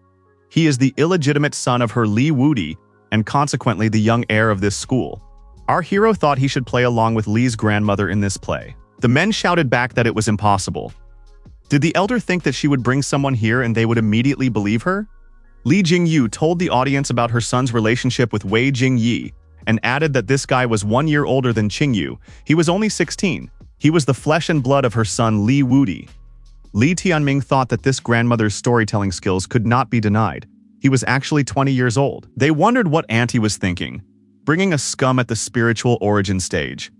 He is the illegitimate son of her Li Wudi and consequently the young heir of this school. Our hero thought he should play along with Li's grandmother in this play. The men shouted back that it was impossible. Did the elder think that she would bring someone here and they would immediately believe her? Li Jingyu told the audience about her son's relationship with Wei Jingyi and added that this guy was 1 year older than Qingyu. He was only 16. He was the flesh and blood of her son Li Wudi. Li Tianming thought that this grandmother's storytelling skills could not be denied. He was actually 20 years old. They wondered what Auntie was thinking, bringing a scum at the spiritual origin stage.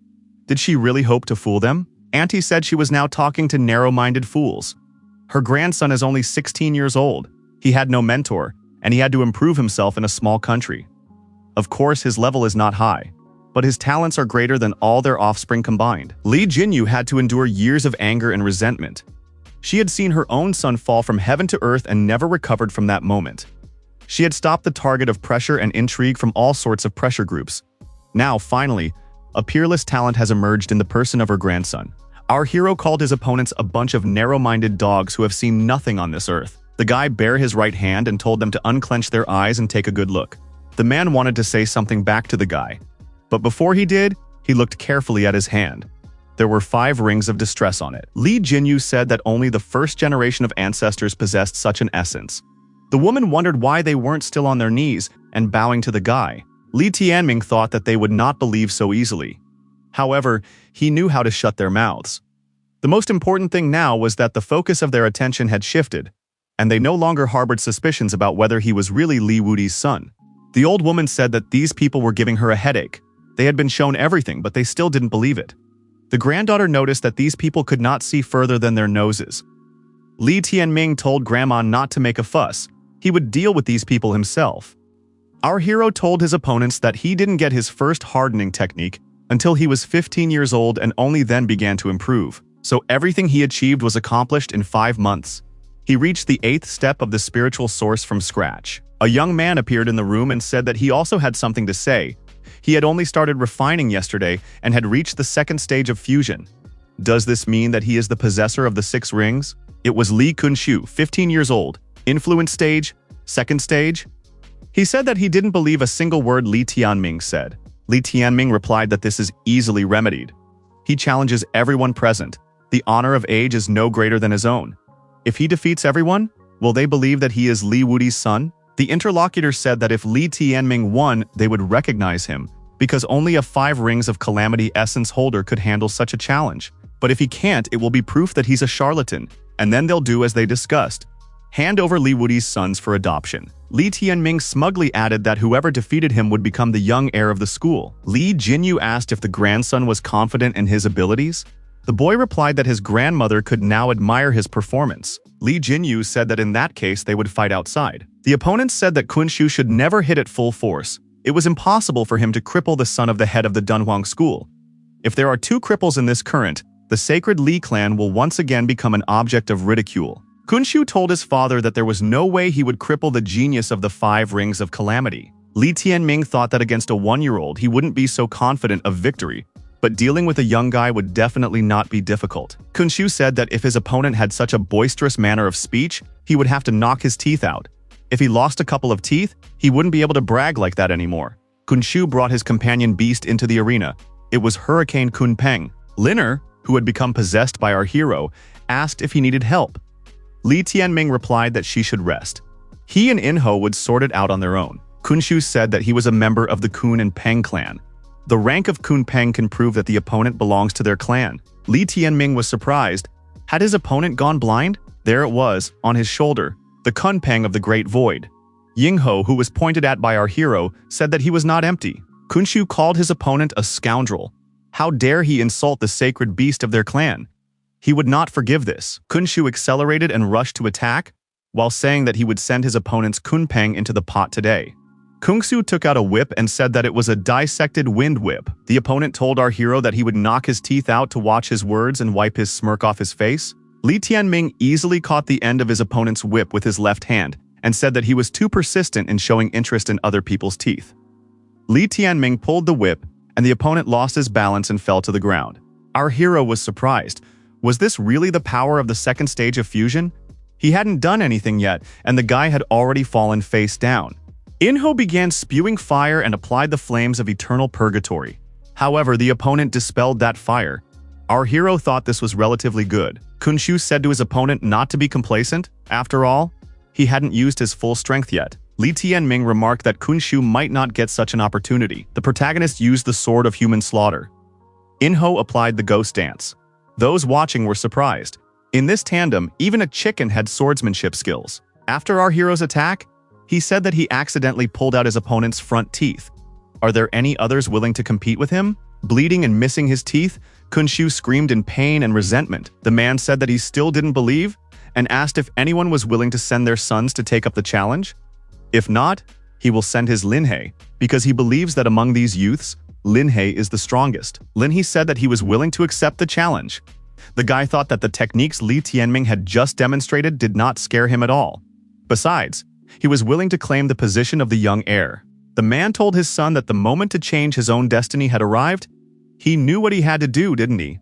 Did she really hope to fool them? Auntie said she was now talking to narrow-minded fools. Her grandson is only 16 years old. He had no mentor, and he had to improve himself in a small country. Of course, his level is not high, but his talents are greater than all their offspring combined. Li Jinyu had to endure years of anger and resentment. She had seen her own son fall from heaven to earth and never recovered from that moment. She had stopped the target of pressure and intrigue from all sorts of pressure groups. Now, finally, a peerless talent has emerged in the person of her grandson. Our hero called his opponents a bunch of narrow-minded dogs who have seen nothing on this earth. The guy bare his right hand and told them to unclench their eyes and take a good look. The man wanted to say something back to the guy, but before he did, he looked carefully at his hand. There were 5 rings of distress on it. Li Jinyu said that only the first generation of ancestors possessed such an essence. The woman wondered why they weren't still on their knees and bowing to the guy. Li Tianming thought that they would not believe so easily. However, he knew how to shut their mouths. The most important thing now was that the focus of their attention had shifted, and they no longer harbored suspicions about whether he was really Li Wudi's son. The old woman said that these people were giving her a headache. They had been shown everything, but they still didn't believe it. The granddaughter noticed that these people could not see further than their noses. Li Tianming told Grandma not to make a fuss. He would deal with these people himself. Our hero told his opponents that he didn't get his first hardening technique until he was 15 years old and only then began to improve. So everything he achieved was accomplished in 5 months. He reached the 8th step of the spiritual source from scratch. A young man appeared in the room and said that he also had something to say. He had only started refining yesterday and had reached the 2nd stage of fusion. Does this mean that he is the possessor of the 6 rings? It was Li Kunshu, 15 years old. Influence stage? 2nd stage? He said that he didn't believe a single word Li Tianming said. Li Tianming replied that this is easily remedied. He challenges everyone present. The honor of age is no greater than his own. If he defeats everyone, will they believe that he is Li Wudi's son? The interlocutor said that if Li Tianming won, they would recognize him, because only a 5 rings of calamity essence holder could handle such a challenge. But if he can't, it will be proof that he's a charlatan, and then they'll do as they discussed. hand over Li Wudi's sons for adoption. Li Tianming smugly added that whoever defeated him would become the young heir of the school. Li Jinyu asked if the grandson was confident in his abilities. The boy replied that his grandmother could now admire his performance. Li Jinyu said that in that case they would fight outside. The opponents said that Kunshu should never hit at full force. It was impossible for him to cripple the son of the head of the Dunhuang school. If there are two cripples in this current, the sacred Li clan will once again become an object of ridicule. Kunshu told his father that there was no way he would cripple the genius of the 5 rings of calamity. Li Tianming thought that against a 1-year-old he wouldn't be so confident of victory, but dealing with a young guy would definitely not be difficult. Kunshu said that if his opponent had such a boisterous manner of speech, he would have to knock his teeth out. If he lost a couple of teeth, he wouldn't be able to brag like that anymore. Kunshu brought his companion beast into the arena. It was Hurricane Kunpeng. Liner, who had become possessed by our hero, asked if he needed help. Li Tianming replied that she should rest. He and Enro would sort it out on their own. Kunshu said that he was a member of the Kun and Peng clan. The rank of Kunpeng can prove that the opponent belongs to their clan. Li Tianming was surprised. Had his opponent gone blind? There it was, on his shoulder, the Kunpeng of the Great Void. Yingho, who was pointed at by our hero, said that he was not empty. Kunshu called his opponent a scoundrel. How dare he insult the sacred beast of their clan? He would not forgive this. Kunshu accelerated and rushed to attack, while saying that he would send his opponent's Kunpeng into the pot today. Kungsu took out a whip and said that it was a dissected wind whip. The opponent told our hero that he would knock his teeth out to watch his words and wipe his smirk off his face. Li Tianming easily caught the end of his opponent's whip with his left hand and said that he was too persistent in showing interest in other people's teeth. Li Tianming pulled the whip, and the opponent lost his balance and fell to the ground. Our hero was surprised. Was this really the power of the second stage of fusion? He hadn't done anything yet, and the guy had already fallen face down. Enro began spewing fire and applied the flames of eternal purgatory. However, the opponent dispelled that fire. Our hero thought this was relatively good. Kunshu said to his opponent not to be complacent. After all, he hadn't used his full strength yet. Li Tianming remarked that Kunshu might not get such an opportunity. The protagonist used the sword of human slaughter. Enro applied the ghost dance. Those watching were surprised. In this tandem, even a chicken had swordsmanship skills. After our hero's attack, he said that he accidentally pulled out his opponent's front teeth. Are there any others willing to compete with him? Bleeding and missing his teeth, Kunshu screamed in pain and resentment. The man said that he still didn't believe and asked if anyone was willing to send their sons to take up the challenge. If not, he will send his Linhei, because he believes that among these youths, Linhei is the strongest. Linhei said that he was willing to accept the challenge. The guy thought that the techniques Li Tianming had just demonstrated did not scare him at all. Besides, he was willing to claim the position of the young heir. The man told his son that the moment to change his own destiny had arrived. He knew what he had to do, didn't he?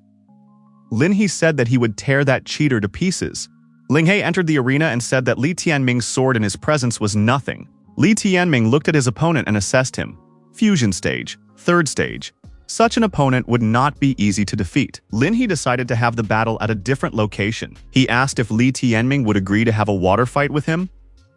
Linhei said that he would tear that cheater to pieces. Linhei entered the arena and said that Li Tianming's sword in his presence was nothing. Li Tianming looked at his opponent and assessed him. Fusion stage, 3rd stage. Such an opponent would not be easy to defeat. Linhei decided to have the battle at a different location. He asked if Li Tianming would agree to have a water fight with him.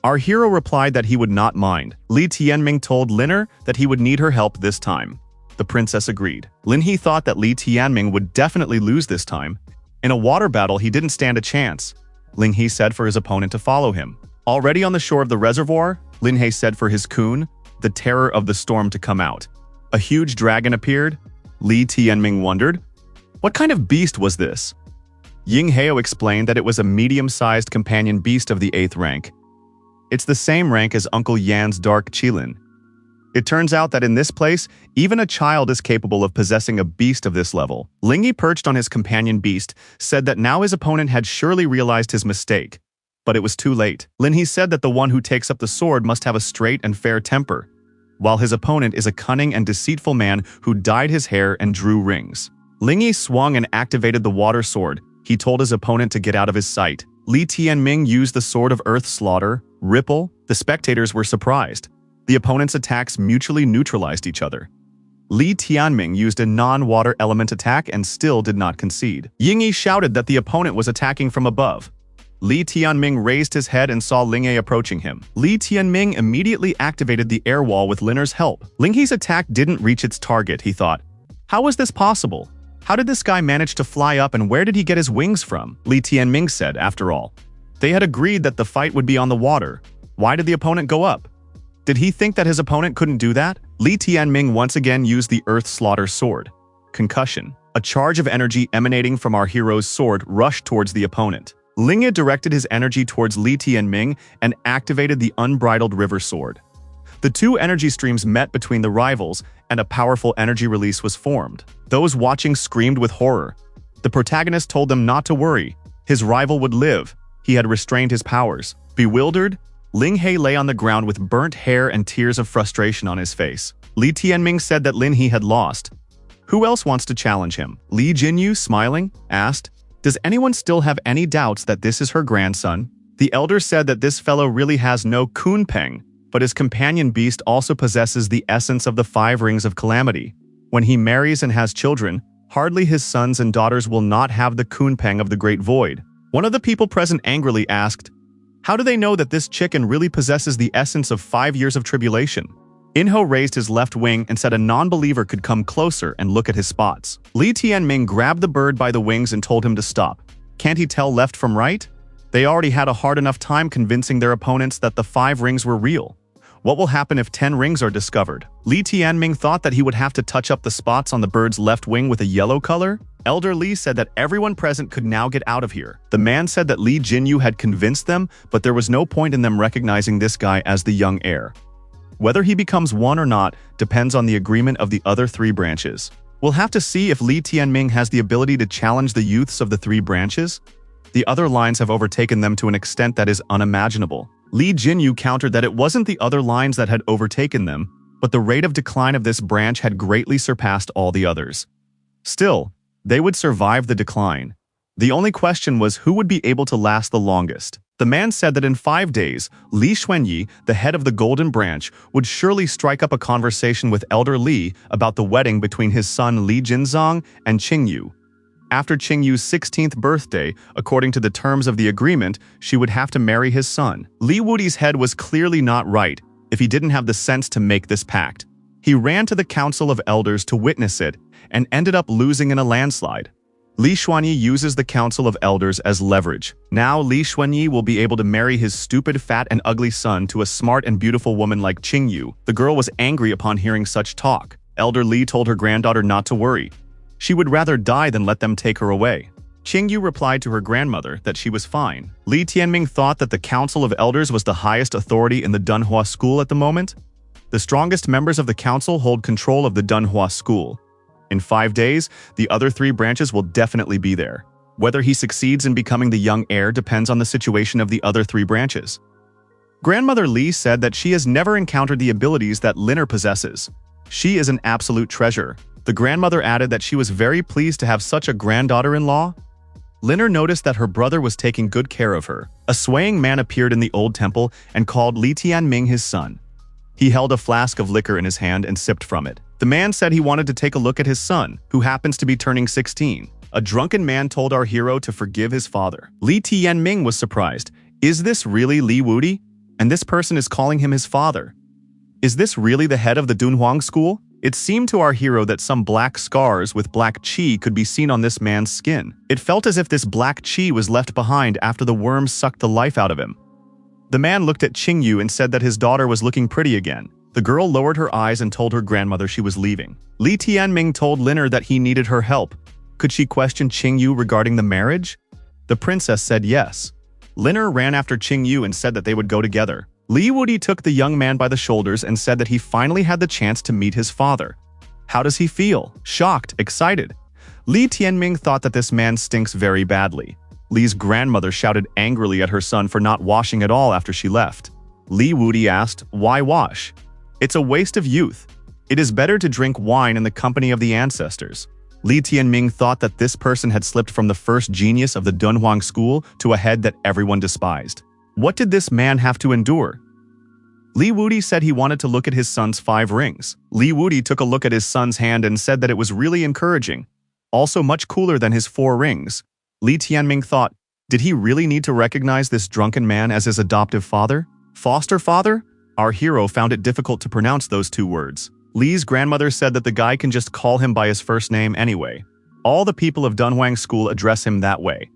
Our hero replied that he would not mind. Li Tianming told Liner that he would need her help this time. The princess agreed. Linhei thought that Li Tianming would definitely lose this time. In a water battle, he didn't stand a chance. Linhei said for his opponent to follow him. Already on the shore of the reservoir, Linhei said for his Kun, the terror of the storm, to come out. A huge dragon appeared. Li Tianming wondered, what kind of beast was this? Ying Heo explained that it was a medium-sized companion beast of the 8th rank. It's the same rank as Uncle Yan's dark Qilin. It turns out that in this place, even a child is capable of possessing a beast of this level. Linhei, perched on his companion beast, said that now his opponent had surely realized his mistake. But it was too late. Linhei said that the one who takes up the sword must have a straight and fair temper, while his opponent is a cunning and deceitful man who dyed his hair and drew rings. Linhei swung and activated the water sword. He told his opponent to get out of his sight. Li Tianming used the sword of earth slaughter, Ripple. The spectators were surprised. The opponent's attacks mutually neutralized each other. Li Tianming used a non-water element attack and still did not concede. Yingyi shouted that the opponent was attacking from above. Li Tianming raised his head and saw Linhei approaching him. Li Tianming immediately activated the air wall with Liner's help. Linhei's attack didn't reach its target, he thought. How was this possible? How did this guy manage to fly up and where did he get his wings from? Li Tianming said, after all. They had agreed that the fight would be on the water. Why did the opponent go up? Did he think that his opponent couldn't do that? Li Tianming once again used the Earth Slaughter Sword. Concussion. A charge of energy emanating from our hero's sword rushed towards the opponent. Lingye directed his energy towards Li Tianming and activated the Unbridled River Sword. The two energy streams met between the rivals, and a powerful energy release was formed. Those watching screamed with horror. The protagonist told them not to worry. His rival would live. He had restrained his powers. Bewildered, Linghe lay on the ground with burnt hair and tears of frustration on his face. Li Tianming said that Lin He had lost. Who else wants to challenge him? Li Jinyu, smiling, asked, "Does anyone still have any doubts that this is her grandson?" The elder said that this fellow really has no kunpeng, but his companion beast also possesses the essence of the 5 rings of calamity. When he marries and has children, hardly his sons and daughters will not have the kunpeng of the great void. One of the people present angrily asked, "How do they know that this chicken really possesses the essence of 5 years of tribulation?" Inho raised his left wing and said a non-believer could come closer and look at his spots. Li Tianming grabbed the bird by the wings and told him to stop. Can't he tell left from right? They already had a hard enough time convincing their opponents that the 5 rings were real. What will happen if 10 rings are discovered? Li Tianming thought that he would have to touch up the spots on the bird's left wing with a yellow color. Elder Li said that everyone present could now get out of here. The man said that Li Jinyu had convinced them, but there was no point in them recognizing this guy as the young heir. Whether he becomes one or not depends on the agreement of the other 3 branches. We'll have to see if Li Tianming has the ability to challenge the youths of the 3 branches. The other lines have overtaken them to an extent that is unimaginable. Li Jinyu countered that it wasn't the other lines that had overtaken them, but the rate of decline of this branch had greatly surpassed all the others. Still, they would survive the decline. The only question was who would be able to last the longest. The man said that in 5 days, Li Xuanyi, the head of the Golden Branch, would surely strike up a conversation with Elder Li about the wedding between his son Li Jinzong and Qingyu. After Qingyu's 16th birthday, according to the terms of the agreement, she would have to marry his son. Li Wudi's head was clearly not right if he didn't have the sense to make this pact. He ran to the Council of Elders to witness it and ended up losing in a landslide. Li Xuanyi uses the Council of Elders as leverage. Now Li Xuanyi will be able to marry his stupid, fat, and ugly son to a smart and beautiful woman like Qingyu. The girl was angry upon hearing such talk. Elder Li told her granddaughter not to worry. She would rather die than let them take her away. Qingyu replied to her grandmother that she was fine. Li Tianming thought that the Council of Elders was the highest authority in the Dunhua School at the moment. The strongest members of the council hold control of the Dunhua School. In 5 days, the other 3 branches will definitely be there. Whether he succeeds in becoming the young heir depends on the situation of the other 3 branches. Grandmother Li said that she has never encountered the abilities that Liner possesses. She is an absolute treasure. The grandmother added that she was very pleased to have such a granddaughter-in-law. Liner noticed that her brother was taking good care of her. A swaying man appeared in the old temple and called Li Tianming his son. He held a flask of liquor in his hand and sipped from it. The man said he wanted to take a look at his son, who happens to be turning 16. A drunken man told our hero to forgive his father. Li Tianming was surprised. Is this really Li Wudi? And this person is calling him his father. Is this really the head of the Dunhuang School? It seemed to our hero that some black scars with black qi could be seen on this man's skin. It felt as if this black qi was left behind after the worms sucked the life out of him. The man looked at Qingyu and said that his daughter was looking pretty again. The girl lowered her eyes and told her grandmother she was leaving. Li Tianming told Liner that he needed her help. Could she question Qingyu regarding the marriage? The princess said yes. Liner ran after Qingyu and said that they would go together. Li Wudi took the young man by the shoulders and said that he finally had the chance to meet his father. How does he feel? Shocked, excited. Li Tianming thought that this man stinks very badly. Li's grandmother shouted angrily at her son for not washing at all after she left. Li Wudi asked, "Why wash? It's a waste of youth. It is better to drink wine in the company of the ancestors." Li Tianming thought that this person had slipped from the first genius of the Dunhuang School to a head that everyone despised. What did this man have to endure? Li Wudi said he wanted to look at his son's 5 rings. Li Wudi took a look at his son's hand and said that it was really encouraging, also much cooler than his 4 rings. Li Tianming thought, did he really need to recognize this drunken man as his adoptive father? Foster father? Our hero found it difficult to pronounce those 2 words. Li's grandmother said that the guy can just call him by his first name anyway. All the people of Dunhuang School address him that way.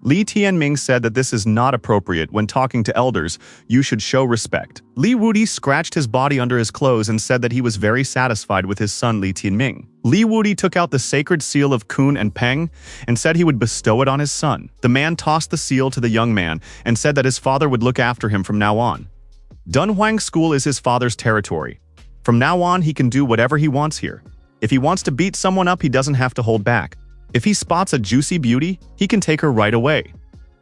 Li Tianming said that this is not appropriate when talking to elders, you should show respect. Li Wudi scratched his body under his clothes and said that he was very satisfied with his son Li Tianming. Li Wudi took out the sacred seal of Kun and Peng and said he would bestow it on his son. The man tossed the seal to the young man and said that his father would look after him from now on. Dunhuang School is his father's territory. From now on, he can do whatever he wants here. If he wants to beat someone up, he doesn't have to hold back. If he spots a juicy beauty, he can take her right away.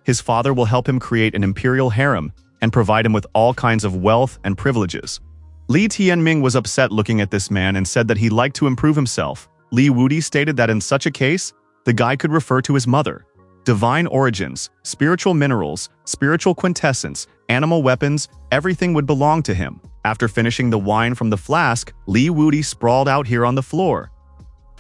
His father will help him create an imperial harem and provide him with all kinds of wealth and privileges. Li Tianming was upset looking at this man and said that he liked to improve himself. Li Wudi stated that in such a case, the guy could refer to his mother. Divine origins, spiritual minerals, spiritual quintessence, animal weapons, everything would belong to him. After finishing the wine from the flask, Li Wudi sprawled out here on the floor.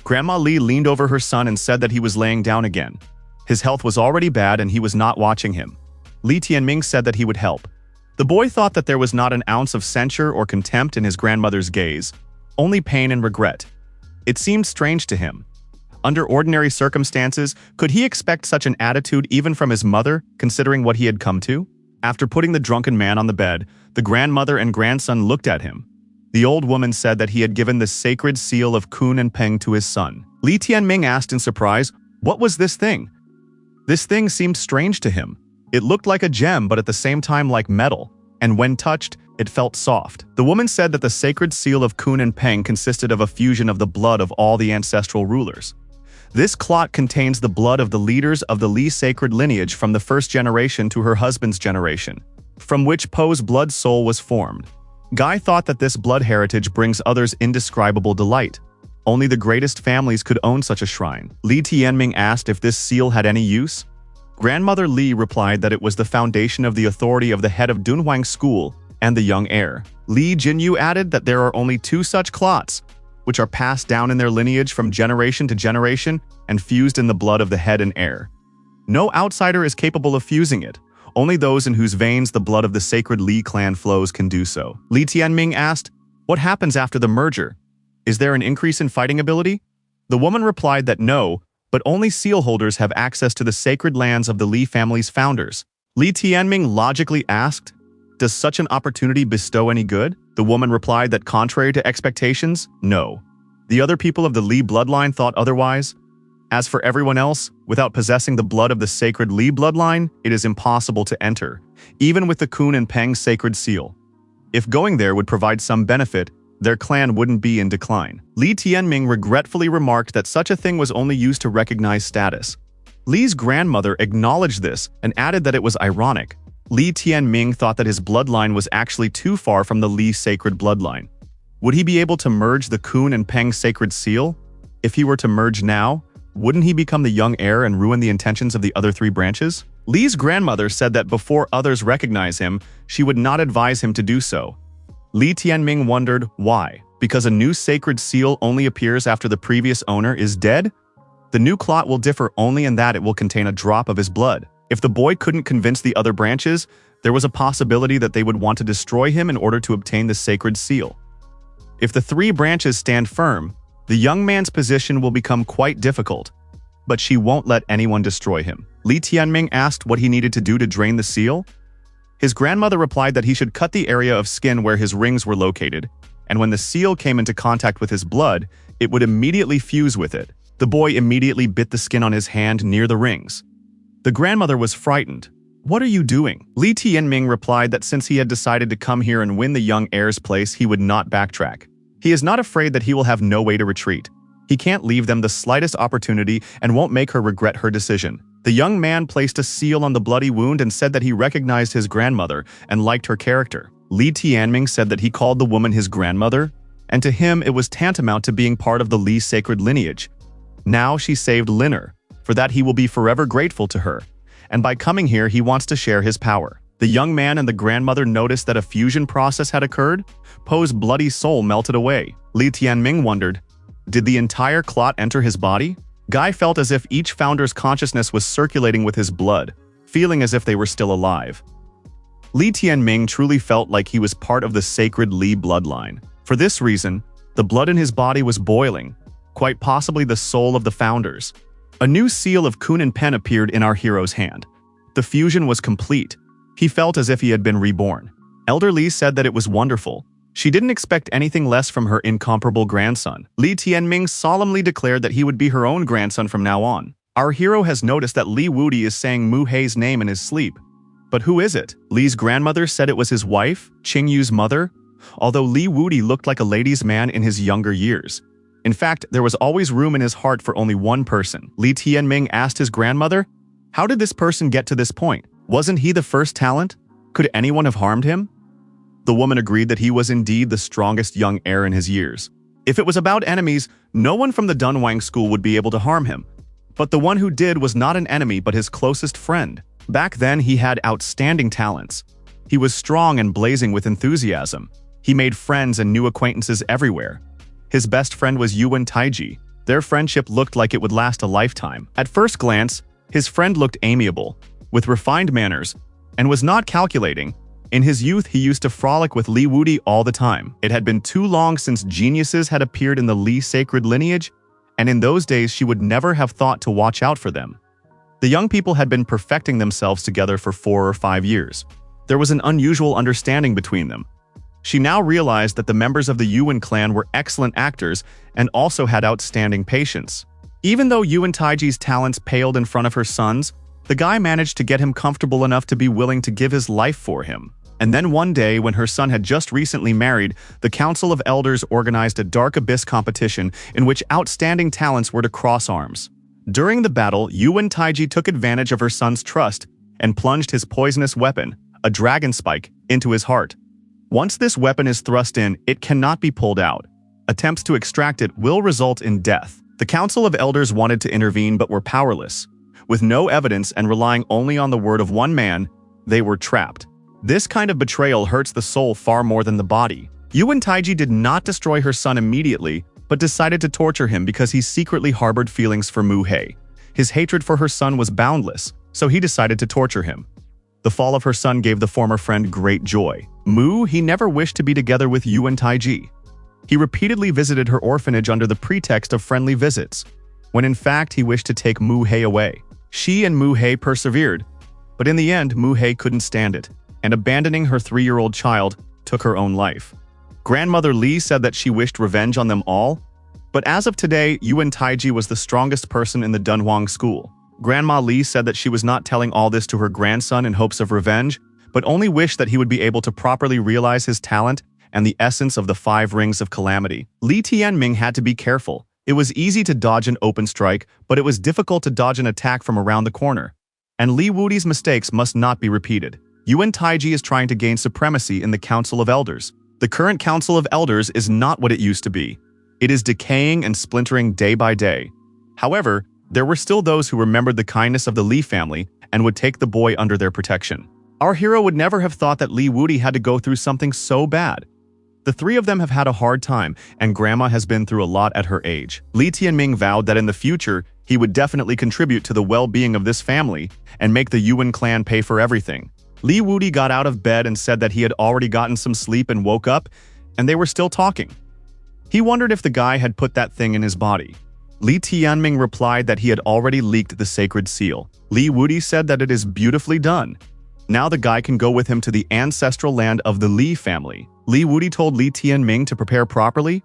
Grandma Li leaned over her son and said that he was laying down again. His health was already bad and he was not watching him. Li Tianming said that he would help. The boy thought that there was not an ounce of censure or contempt in his grandmother's gaze, only pain and regret. It seemed strange to him. Under ordinary circumstances, could he expect such an attitude even from his mother, considering what he had come to? After putting the drunken man on the bed, the grandmother and grandson looked at him. The old woman said that he had given the sacred seal of Kun and Peng to his son. Li Tianming asked in surprise, "What was this thing?" This thing seemed strange to him. It looked like a gem but at the same time like metal, and when touched, it felt soft. The woman said that the sacred seal of Kun and Peng consisted of a fusion of the blood of all the ancestral rulers. This clot contains the blood of the leaders of the Li sacred lineage from the first generation to her husband's generation, from which Po's blood soul was formed. Guy thought that this blood heritage brings others indescribable delight. Only the greatest families could own such a shrine. Li Tianming asked if this seal had any use. Grandmother Li replied that it was the foundation of the authority of the head of Dunhuang School and the young heir. Li Jinyu added that there are only 2 such clots, which are passed down in their lineage from generation to generation and fused in the blood of the head and heir. No outsider is capable of fusing it. Only those in whose veins the blood of the sacred Li clan flows can do so. Li Tianming asked, "What happens after the merger? Is there an increase in fighting ability?" The woman replied that no, but only seal holders have access to the sacred lands of the Li family's founders. Li Tianming logically asked, "Does such an opportunity bestow any good?" The woman replied that contrary to expectations, no. The other people of the Li bloodline thought otherwise. As for everyone else, without possessing the blood of the sacred Li bloodline, it is impossible to enter, even with the Kun and Peng sacred seal. If going there would provide some benefit, their clan wouldn't be in decline. Li Tianming regretfully remarked that such a thing was only used to recognize status. Li's grandmother acknowledged this and added that it was ironic. Li Tianming thought that his bloodline was actually too far from the Li sacred bloodline. Would he be able to merge the Kun and Peng sacred seal? If he were to merge now, wouldn't he become the young heir and ruin the intentions of the other 3 branches? Li's grandmother said that before others recognize him, she would not advise him to do so. Li Tianming wondered why. Because a new sacred seal only appears after the previous owner is dead? The new clot will differ only in that it will contain a drop of his blood. If the boy couldn't convince the other branches, there was a possibility that they would want to destroy him in order to obtain the sacred seal. If the 3 branches stand firm, the young man's position will become quite difficult, but she won't let anyone destroy him. Li Tianming asked what he needed to do to drain the seal. His grandmother replied that he should cut the area of skin where his rings were located, and when the seal came into contact with his blood, it would immediately fuse with it. The boy immediately bit the skin on his hand near the rings. The grandmother was frightened. "What are you doing?" Li Tianming replied that since he had decided to come here and win the young heir's place, he would not backtrack. He is not afraid that he will have no way to retreat. He can't leave them the slightest opportunity and won't make her regret her decision. The young man placed a seal on the bloody wound and said that he recognized his grandmother and liked her character. Li Tianming said that he called the woman his grandmother, and to him it was tantamount to being part of the Li sacred lineage. Now she saved Liner. For that he will be forever grateful to her, and by coming here he wants to share his power. The young man and the grandmother noticed that a fusion process had occurred. Po's bloody soul melted away. Li Tianming wondered, did the entire clot enter his body? Guy felt as if each founder's consciousness was circulating with his blood, feeling as if they were still alive. Li Tianming truly felt like he was part of the sacred Li bloodline. For this reason, the blood in his body was boiling, quite possibly the soul of the founders. A new seal of Kunin pen appeared in our hero's hand. The fusion was complete. He felt as if he had been reborn. Elder Li said that it was wonderful. She didn't expect anything less from her incomparable grandson. Li Tianming solemnly declared that he would be her own grandson from now on. Our hero has noticed that Li Wudi is saying Mu Hei's name in his sleep. But who is it? Li's grandmother said it was his wife, Qingyu's mother, although Li Wudi looked like a ladies' man in his younger years. In fact, there was always room in his heart for only one person. Li Tianming asked his grandmother, "How did this person get to this point? Wasn't he the first talent? Could anyone have harmed him?" The woman agreed that he was indeed the strongest young heir in his years. If it was about enemies, no one from the Dunhuang school would be able to harm him. But the one who did was not an enemy but his closest friend. Back then, he had outstanding talents. He was strong and blazing with enthusiasm. He made friends and new acquaintances everywhere. His best friend was Yuan Taiji. Their friendship looked like it would last a lifetime. At first glance, his friend looked amiable, with refined manners, and was not calculating. In his youth, he used to frolic with Li Wudi all the time. It had been too long since geniuses had appeared in the Li sacred lineage, and in those days she would never have thought to watch out for them. The young people had been perfecting themselves together for 4 or 5 years. There was an unusual understanding between them. She now realized that the members of the Yuan clan were excellent actors and also had outstanding patience. Even though Yuan Taiji's talents paled in front of her son's, the guy managed to get him comfortable enough to be willing to give his life for him. And then one day, when her son had just recently married, the Council of Elders organized a Dark Abyss competition in which outstanding talents were to cross arms. During the battle, Yuan Taiji took advantage of her son's trust and plunged his poisonous weapon, a dragon spike, into his heart. Once this weapon is thrust in, it cannot be pulled out. Attempts to extract it will result in death. The Council of Elders wanted to intervene but were powerless. With no evidence and relying only on the word of one man, they were trapped. This kind of betrayal hurts the soul far more than the body. Yuan Taiji did not destroy her son immediately, but decided to torture him because he secretly harbored feelings for Mu Hei. His hatred for her son was boundless, so he decided to torture him. The fall of her son gave the former friend great joy. He never wished to be together with Yuan Taiji. He repeatedly visited her orphanage under the pretext of friendly visits, when in fact he wished to take Mu Hei away. She and Mu Hei persevered, but in the end Mu Hei couldn't stand it, and abandoning her 3-year-old child, took her own life. Grandmother Li said that she wished revenge on them all, but as of today, Yuan Taiji was the strongest person in the Dunhuang school. Grandma Li said that she was not telling all this to her grandson in hopes of revenge, but only wished that he would be able to properly realize his talent and the essence of the 5 rings of calamity. Li Tianming had to be careful. It was easy to dodge an open strike, but it was difficult to dodge an attack from around the corner. And Li Wudi's mistakes must not be repeated. Yuan Taiji is trying to gain supremacy in the Council of Elders. The current Council of Elders is not what it used to be. It is decaying and splintering day by day. However, there were still those who remembered the kindness of the Li family and would take the boy under their protection. Our hero would never have thought that Li Wudi had to go through something so bad. The 3 of them have had a hard time, and Grandma has been through a lot at her age. Li Tianming vowed that in the future, he would definitely contribute to the well-being of this family and make the Yuan clan pay for everything. Li Wudi got out of bed and said that he had already gotten some sleep and woke up, and they were still talking. He wondered if the guy had put that thing in his body. Li Tianming replied that he had already leaked the sacred seal. Li Wudi said that it is beautifully done. Now the guy can go with him to the ancestral land of the Li family. Li Wudi told Li Tianming to prepare properly.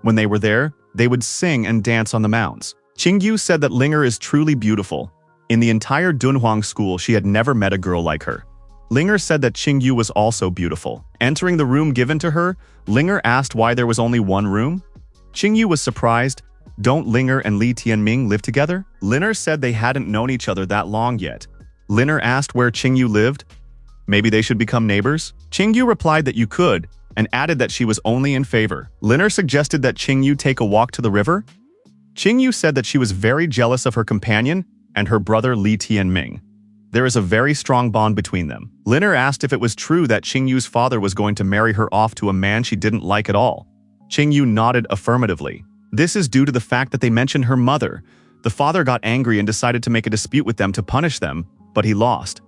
When they were there, they would sing and dance on the mounds. Qingyu said that Linger is truly beautiful. In the entire Dunhuang school, she had never met a girl like her. Linger said that Qingyu was also beautiful. Entering the room given to her, Linger asked why there was only one room. Qingyu was surprised. Don't Linger and Li Tianming live together? Linger said they hadn't known each other that long yet. Linger asked where Qingyu lived. Maybe they should become neighbors? Qingyu replied that you could, and added that she was only in favor. Linger suggested that Qingyu take a walk to the river. Qingyu said that she was very jealous of her companion and her brother Li Tianming. There is a very strong bond between them. Linger asked if it was true that Qingyu's father was going to marry her off to a man she didn't like at all. Qingyu nodded affirmatively. This is due to the fact that they mentioned her mother. The father got angry and decided to make a dispute with them to punish them, but he lost.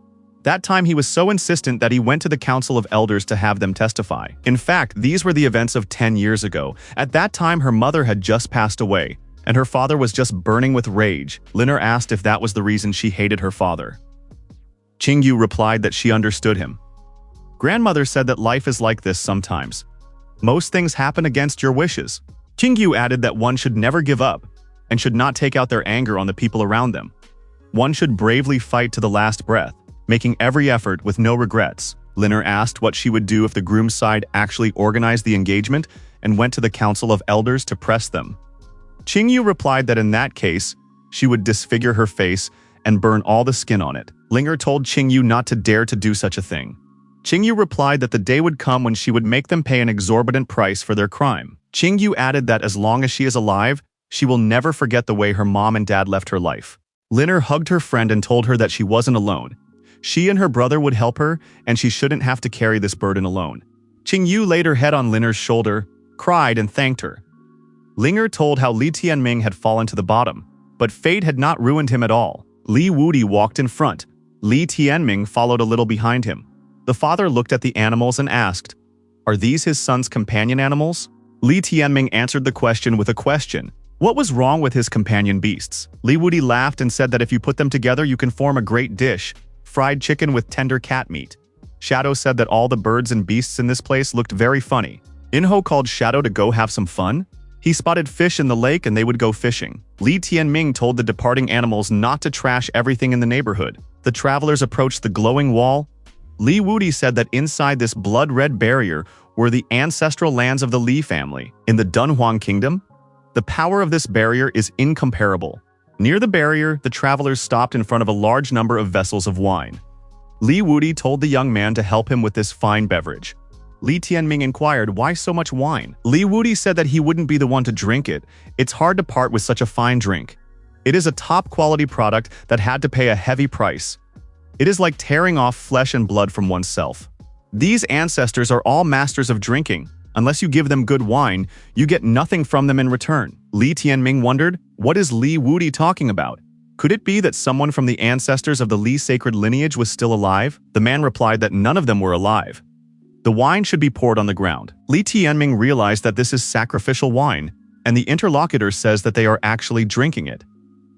That time he was so insistent that he went to the Council of Elders to have them testify. In fact, these were the events of 10 years ago. At that time, her mother had just passed away. and her father was just burning with rage. Liner asked if that was the reason she hated her father. Qingyu replied that she understood him. Grandmother said that life is like this sometimes. Most things happen against your wishes. Qingyu added that one should never give up and should not take out their anger on the people around them. One should bravely fight to the last breath, making every effort with no regrets. Liner asked what she would do if the groom's side actually organized the engagement and went to the council of elders to press them. Qingyu replied that in that case, she would disfigure her face and burn all the skin on it. Liner told Qingyu not to dare to do such a thing. Qingyu replied that the day would come when she would make them pay an exorbitant price for their crime. Qingyu added that as long as she is alive, she will never forget the way her mom and dad left her life. Liner hugged her friend and told her that she wasn't alone. She and her brother would help her, and she shouldn't have to carry this burden alone. Qingyu laid her head on Liner's shoulder, cried, and thanked her. Liner told how Li Tianming had fallen to the bottom, but fate had not ruined him at all. Li Wudi walked in front. Li Tianming followed a little behind him. The father looked at the animals and asked, "Are these his son's companion animals?" Li Tianming answered the question with a question. What was wrong with his companion beasts? Li Wudi laughed and said that if you put them together you can form a great dish, fried chicken with tender cat meat. Shadow said that all the birds and beasts in this place looked very funny. Inho called Shadow to go have some fun. He spotted fish in the lake and they would go fishing. Li Tianming told the departing animals not to trash everything in the neighborhood. The travelers approached the glowing wall. Li Wudi said that inside this blood-red barrier were the ancestral lands of the Li family. In the Dunhuang Kingdom, the power of this barrier is incomparable. Near the barrier, the travelers stopped in front of a large number of vessels of wine. Li Wudi told the young man to help him with this fine beverage. Li Tianming inquired, why so much wine? Li Wudi said that he wouldn't be the one to drink it. It's hard to part with such a fine drink. It is a top-quality product that had to pay a heavy price. It is like tearing off flesh and blood from oneself. These ancestors are all masters of drinking. Unless you give them good wine, you get nothing from them in return. Li Tianming wondered, what is Li Wudi talking about? Could it be that someone from the ancestors of the Li sacred lineage was still alive? The man replied that none of them were alive. The wine should be poured on the ground. Li Tianming realized that this is sacrificial wine, and the interlocutor says that they are actually drinking it.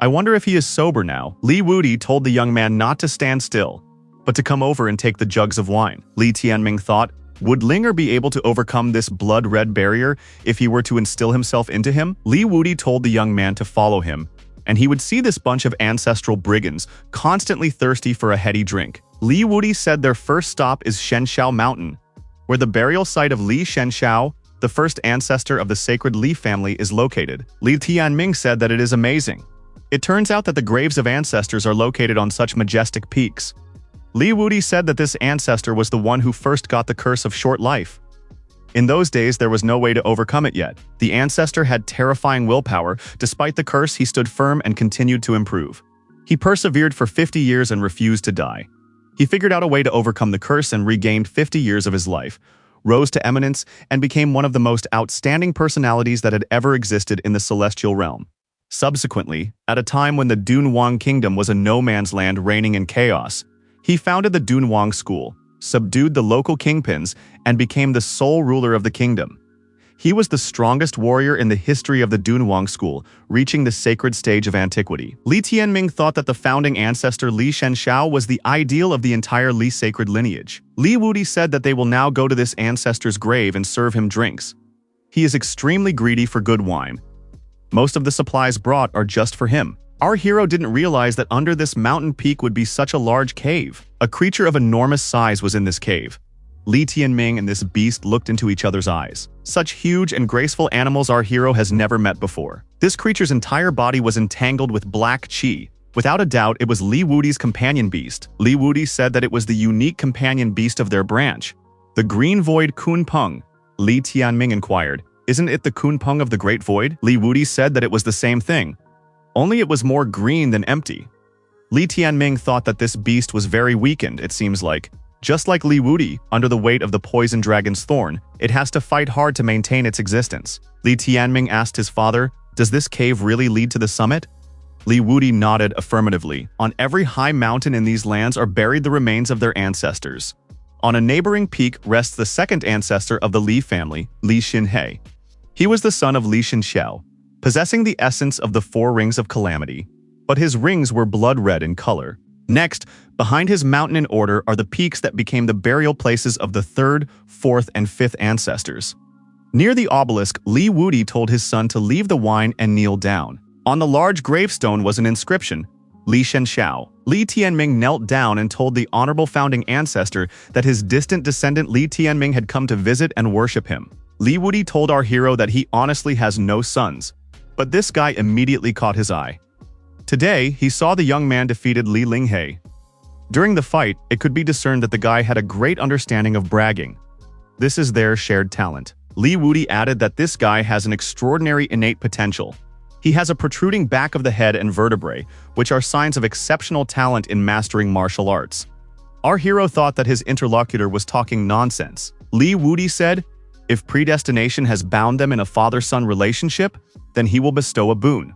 I wonder if he is sober now. Li Wudi told the young man not to stand still, but to come over and take the jugs of wine. Li Tianming thought, would Liner be able to overcome this blood-red barrier if he were to instill himself into him? Li Wudi told the young man to follow him, and he would see this bunch of ancestral brigands constantly thirsty for a heady drink. Li Wudi said their first stop is Shenshao Mountain, where the burial site of Li Shenshao, the first ancestor of the sacred Li family, is located. Li Tianming said that it is amazing. It turns out that the graves of ancestors are located on such majestic peaks. Li Wudi said that this ancestor was the one who first got the curse of short life. In those days, there was no way to overcome it yet. The ancestor had terrifying willpower. Despite the curse, he stood firm and continued to improve. He persevered for 50 years and refused to die. He figured out a way to overcome the curse and regained 50 years of his life, rose to eminence, and became one of the most outstanding personalities that had ever existed in the celestial realm. Subsequently, at a time when the Dunhuang Kingdom was a no-man's land reigning in chaos, he founded the Dunhuang School, subdued the local kingpins, and became the sole ruler of the kingdom. He was the strongest warrior in the history of the Dunhuang School, reaching the sacred stage of antiquity. Li Tianming thought that the founding ancestor Li Shenshao was the ideal of the entire Li sacred lineage. Li Wudi said that they will now go to this ancestor's grave and serve him drinks. He is extremely greedy for good wine. Most of the supplies brought are just for him. Our hero didn't realize that under this mountain peak would be such a large cave. A creature of enormous size was in this cave. Li Tianming and this beast looked into each other's eyes. Such huge and graceful animals our hero has never met before. This creature's entire body was entangled with black qi. Without a doubt, it was Li Wudi's companion beast. Li Wudi said that it was the unique companion beast of their branch. The green void Kunpeng. Li Tianming inquired, isn't it the Kunpeng of the Great Void? Li Wudi said that it was the same thing. Only it was more green than empty. Li Tianming thought that this beast was very weakened, it seems like. Just like Li Wudi, under the weight of the poison dragon's thorn, it has to fight hard to maintain its existence. Li Tianming asked his father, does this cave really lead to the summit? Li Wudi nodded affirmatively. On every high mountain in these lands are buried the remains of their ancestors. On a neighboring peak rests the second ancestor of the Li family, Li Xinhe. He was the son of Li Xinxiao, possessing the essence of the 4 rings of calamity, but his rings were blood red in color. Next, behind his mountain in order are the peaks that became the burial places of the 3rd, 4th, and 5th ancestors. Near the obelisk, Li Wudi told his son to leave the wine and kneel down. On the large gravestone was an inscription, Li Shenxiao. Li Tianming knelt down and told the honorable founding ancestor that his distant descendant Li Tianming had come to visit and worship him. Li Wudi told our hero that he honestly has no sons, but this guy immediately caught his eye. Today, he saw the young man defeated Li Linghe. During the fight, it could be discerned that the guy had a great understanding of bragging. This is their shared talent. Li Wudi added that this guy has an extraordinary innate potential. He has a protruding back of the head and vertebrae, which are signs of exceptional talent in mastering martial arts. Our hero thought that his interlocutor was talking nonsense. Li Wudi said, if predestination has bound them in a father-son relationship, then he will bestow a boon.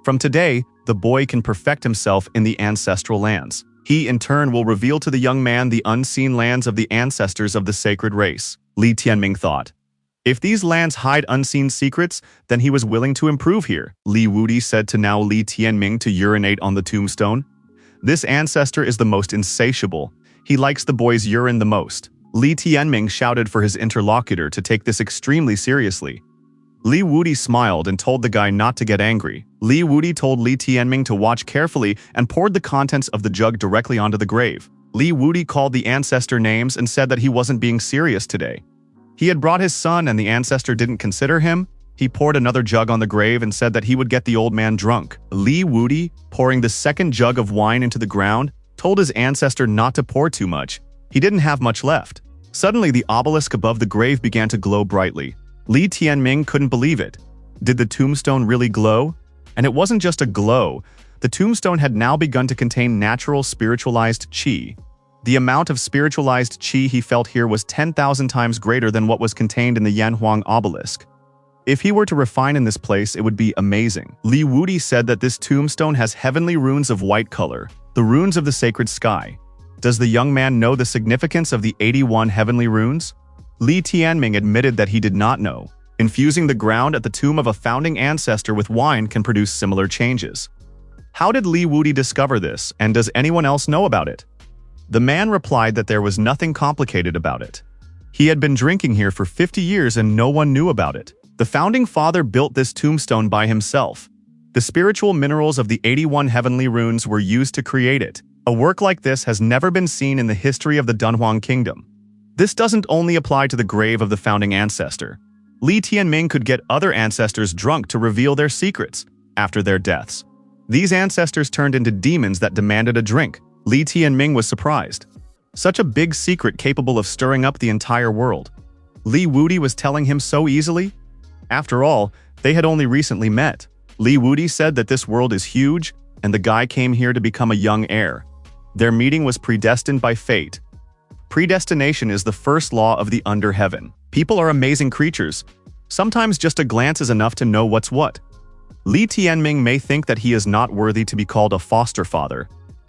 From today, the boy can perfect himself in the ancestral lands. He, in turn, will reveal to the young man the unseen lands of the ancestors of the sacred race, Li Tianming thought. If these lands hide unseen secrets, then he was willing to improve here, Li Wudi said to now Li Tianming to urinate on the tombstone. This ancestor is the most insatiable. He likes the boy's urine the most. Li Tianming shouted for his interlocutor to take this extremely seriously. Li Wudi smiled and told the guy not to get angry. Li Wudi told Li Tianming to watch carefully and poured the contents of the jug directly onto the grave. Li Wudi called the ancestor names and said that he wasn't being serious today. He had brought his son and the ancestor didn't consider him. He poured another jug on the grave and said that he would get the old man drunk. Li Wudi, pouring the second jug of wine into the ground, told his ancestor not to pour too much. He didn't have much left. Suddenly, the obelisk above the grave began to glow brightly. Li Tianming couldn't believe it. Did the tombstone really glow? And it wasn't just a glow. The tombstone had now begun to contain natural spiritualized qi. The amount of spiritualized qi he felt here was 10,000 times greater than what was contained in the Yanhuang obelisk. If he were to refine in this place, it would be amazing. Li Wudi said that this tombstone has heavenly runes of white color, the runes of the sacred sky. Does the young man know the significance of the 81 heavenly runes? Li Tianming admitted that he did not know. Infusing the ground at the tomb of a founding ancestor with wine can produce similar changes. How did Li Wudi discover this, and does anyone else know about it? The man replied that there was nothing complicated about it. He had been drinking here for 50 years and no one knew about it. The founding father built this tombstone by himself. The spiritual minerals of the 81 heavenly runes were used to create it. A work like this has never been seen in the history of the Dunhuang kingdom. This doesn't only apply to the grave of the founding ancestor. Li Tianming could get other ancestors drunk to reveal their secrets after their deaths. These ancestors turned into demons that demanded a drink. Li Tianming was surprised. Such a big secret capable of stirring up the entire world. Li Wudi was telling him so easily? After all, they had only recently met. Li Wudi said that this world is huge, and the guy came here to become a young heir. Their meeting was predestined by fate. Predestination is the first law of the under heaven. People are amazing creatures. Sometimes just a glance is enough to know what's what. Li Tianming may think that he is not worthy to be called a foster father,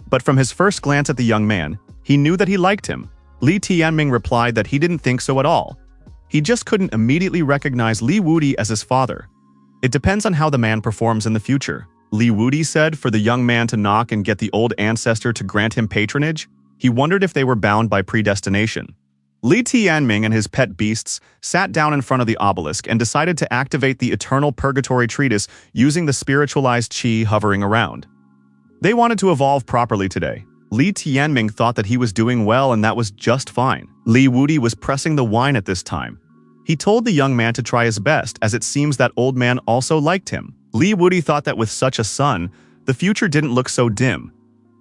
but from his first glance at the young man, he knew that he liked him. Li Tianming replied that he didn't think so at all. He just couldn't immediately recognize Li Wudi as his father. It depends on how the man performs in the future. Li Wudi said for the young man to knock and get the old ancestor to grant him patronage. He wondered if they were bound by predestination. Li Tianming and his pet beasts sat down in front of the obelisk and decided to activate the Eternal Purgatory Treatise using the spiritualized qi hovering around. They wanted to evolve properly today. Li Tianming thought that he was doing well and that was just fine. Li Wudi was pressing the wine at this time. He told the young man to try his best, as it seems that old man also liked him. Li Wudi thought that with such a son, the future didn't look so dim.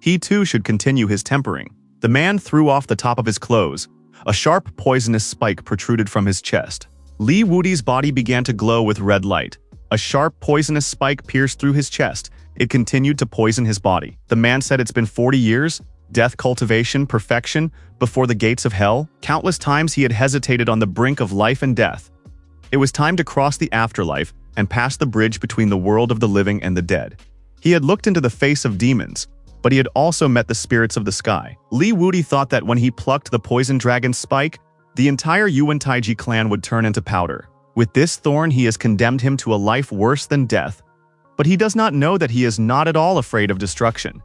He too should continue his tempering. The man threw off the top of his clothes. A sharp, poisonous spike protruded from his chest. Li Wudi's body began to glow with red light. A sharp, poisonous spike pierced through his chest. It continued to poison his body. The man said it's been 40 years, death, cultivation, perfection, before the gates of hell. Countless times he had hesitated on the brink of life and death. It was time to cross the afterlife and pass the bridge between the world of the living and the dead. He had looked into the face of demons, but he had also met the spirits of the sky. Li Wudi thought that when he plucked the poison dragon's spike, the entire Yuan Taiji clan would turn into powder. With this thorn, he has condemned him to a life worse than death. But he does not know that he is not at all afraid of destruction.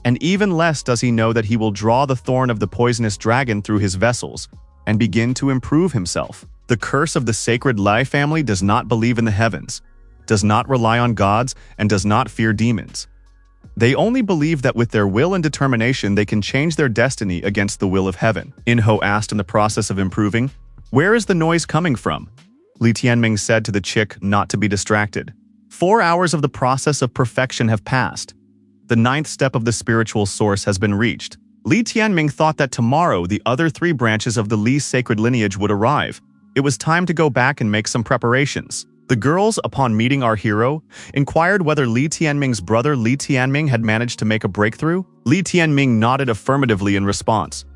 And even less does he know that he will draw the thorn of the poisonous dragon through his vessels and begin to improve himself. The curse of the sacred Lai family does not believe in the heavens, does not rely on gods, and does not fear demons. They only believe that with their will and determination they can change their destiny against the will of heaven. Inho asked in the process of improving, "Where is the noise coming from?" Li Tianming said to the chick not to be distracted. 4 hours of the process of perfection have passed. The 9th step of the spiritual source has been reached. Li Tianming thought that tomorrow the other 3 branches of the Li sacred lineage would arrive. It was time to go back and make some preparations. The girls, upon meeting our hero, inquired whether Li Tianming's brother Li Tianming had managed to make a breakthrough. Li Tianming nodded affirmatively in response.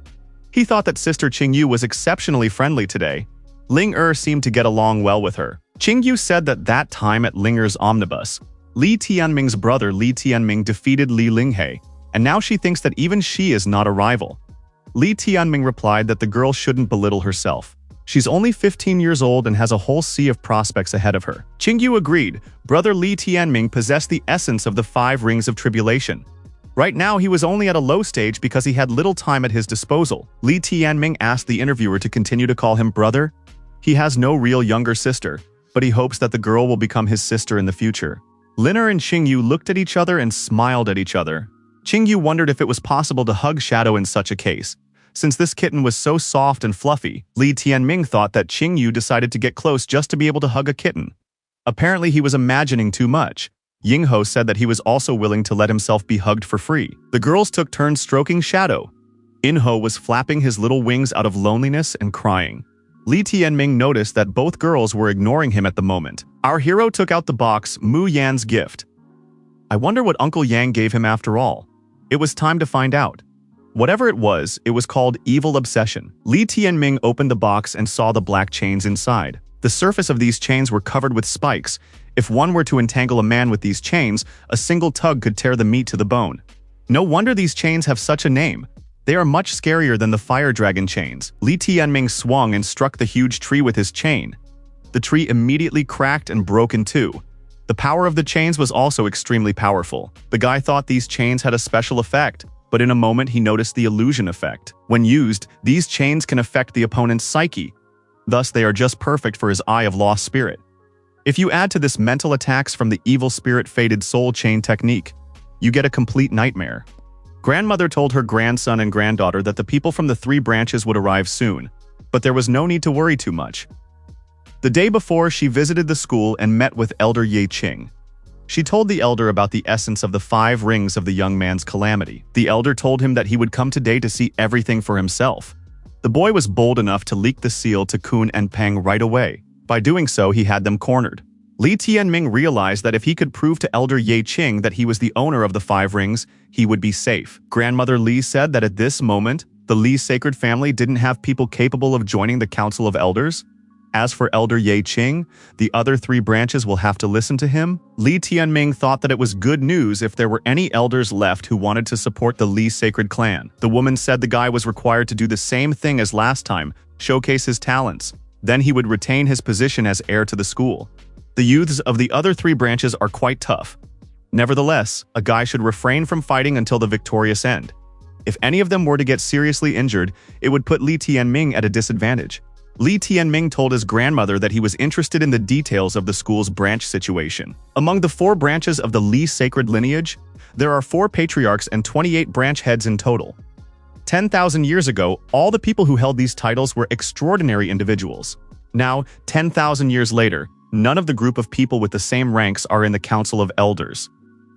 He thought that Sister Qingyu was exceptionally friendly today. Ling seemed to get along well with her. Qingyu said that time at Linger's omnibus, Li Tianming's brother Li Tianming defeated Li Linghe, and now she thinks that even she is not a rival. Li Tianming replied that the girl shouldn't belittle herself. She's only 15 years old and has a whole sea of prospects ahead of her. Qingyu agreed. Brother Li Tianming possessed the essence of the 5 rings of tribulation. Right now, he was only at a low stage because he had little time at his disposal. Li Tianming asked the interviewer to continue to call him brother. He has no real younger sister, but he hopes that the girl will become his sister in the future. Liner and Qingyu looked at each other and smiled at each other. Qingyu wondered if it was possible to hug Shadow in such a case. Since this kitten was so soft and fluffy, Li Tianming thought that Qingyu decided to get close just to be able to hug a kitten. Apparently, he was imagining too much. Yingho said that he was also willing to let himself be hugged for free. The girls took turns stroking Shadow. Inho was flapping his little wings out of loneliness and crying. Li Tianming noticed that both girls were ignoring him at the moment. Our hero took out the box, Mu Yan's gift. I wonder what Uncle Yang gave him after all. It was time to find out. Whatever it was called Evil Obsession. Li Tianming opened the box and saw the black chains inside. The surface of these chains were covered with spikes. If one were to entangle a man with these chains, a single tug could tear the meat to the bone. No wonder these chains have such a name. They are much scarier than the fire dragon chains. Li Tianming swung and struck the huge tree with his chain. The tree immediately cracked and broke in two. The power of the chains was also extremely powerful. The guy thought these chains had a special effect, but in a moment he noticed the illusion effect. When used, these chains can affect the opponent's psyche. Thus, they are just perfect for his Eye of Lost Spirit. If you add to this mental attacks from the evil spirit fated soul chain technique, you get a complete nightmare. Grandmother told her grandson and granddaughter that the people from the 3 branches would arrive soon, but there was no need to worry too much. The day before, she visited the school and met with Elder Ye Qing. She told the elder about the essence of the 5 rings of the young man's calamity. The elder told him that he would come today to see everything for himself. The boy was bold enough to leak the seal to Kun and Peng right away. By doing so, he had them cornered. Li Tianming realized that if he could prove to Elder Ye Qing that he was the owner of the 5 rings, he would be safe. Grandmother Li said that at this moment, the Li sacred family didn't have people capable of joining the Council of Elders. As for Elder Ye Qing, the other 3 branches will have to listen to him. Li Tianming thought that it was good news if there were any elders left who wanted to support the Li sacred clan. The woman said the guy was required to do the same thing as last time, showcase his talents. Then he would retain his position as heir to the school. The youths of the other 3 branches are quite tough. Nevertheless, a guy should refrain from fighting until the victorious end. If any of them were to get seriously injured, it would put Li Tianming at a disadvantage. Li Tianming told his grandmother that he was interested in the details of the school's branch situation. Among the 4 branches of the Li sacred lineage, there are 4 patriarchs and 28 branch heads in total. 10,000 years ago, all the people who held these titles were extraordinary individuals. Now, 10,000 years later, none of the group of people with the same ranks are in the Council of Elders.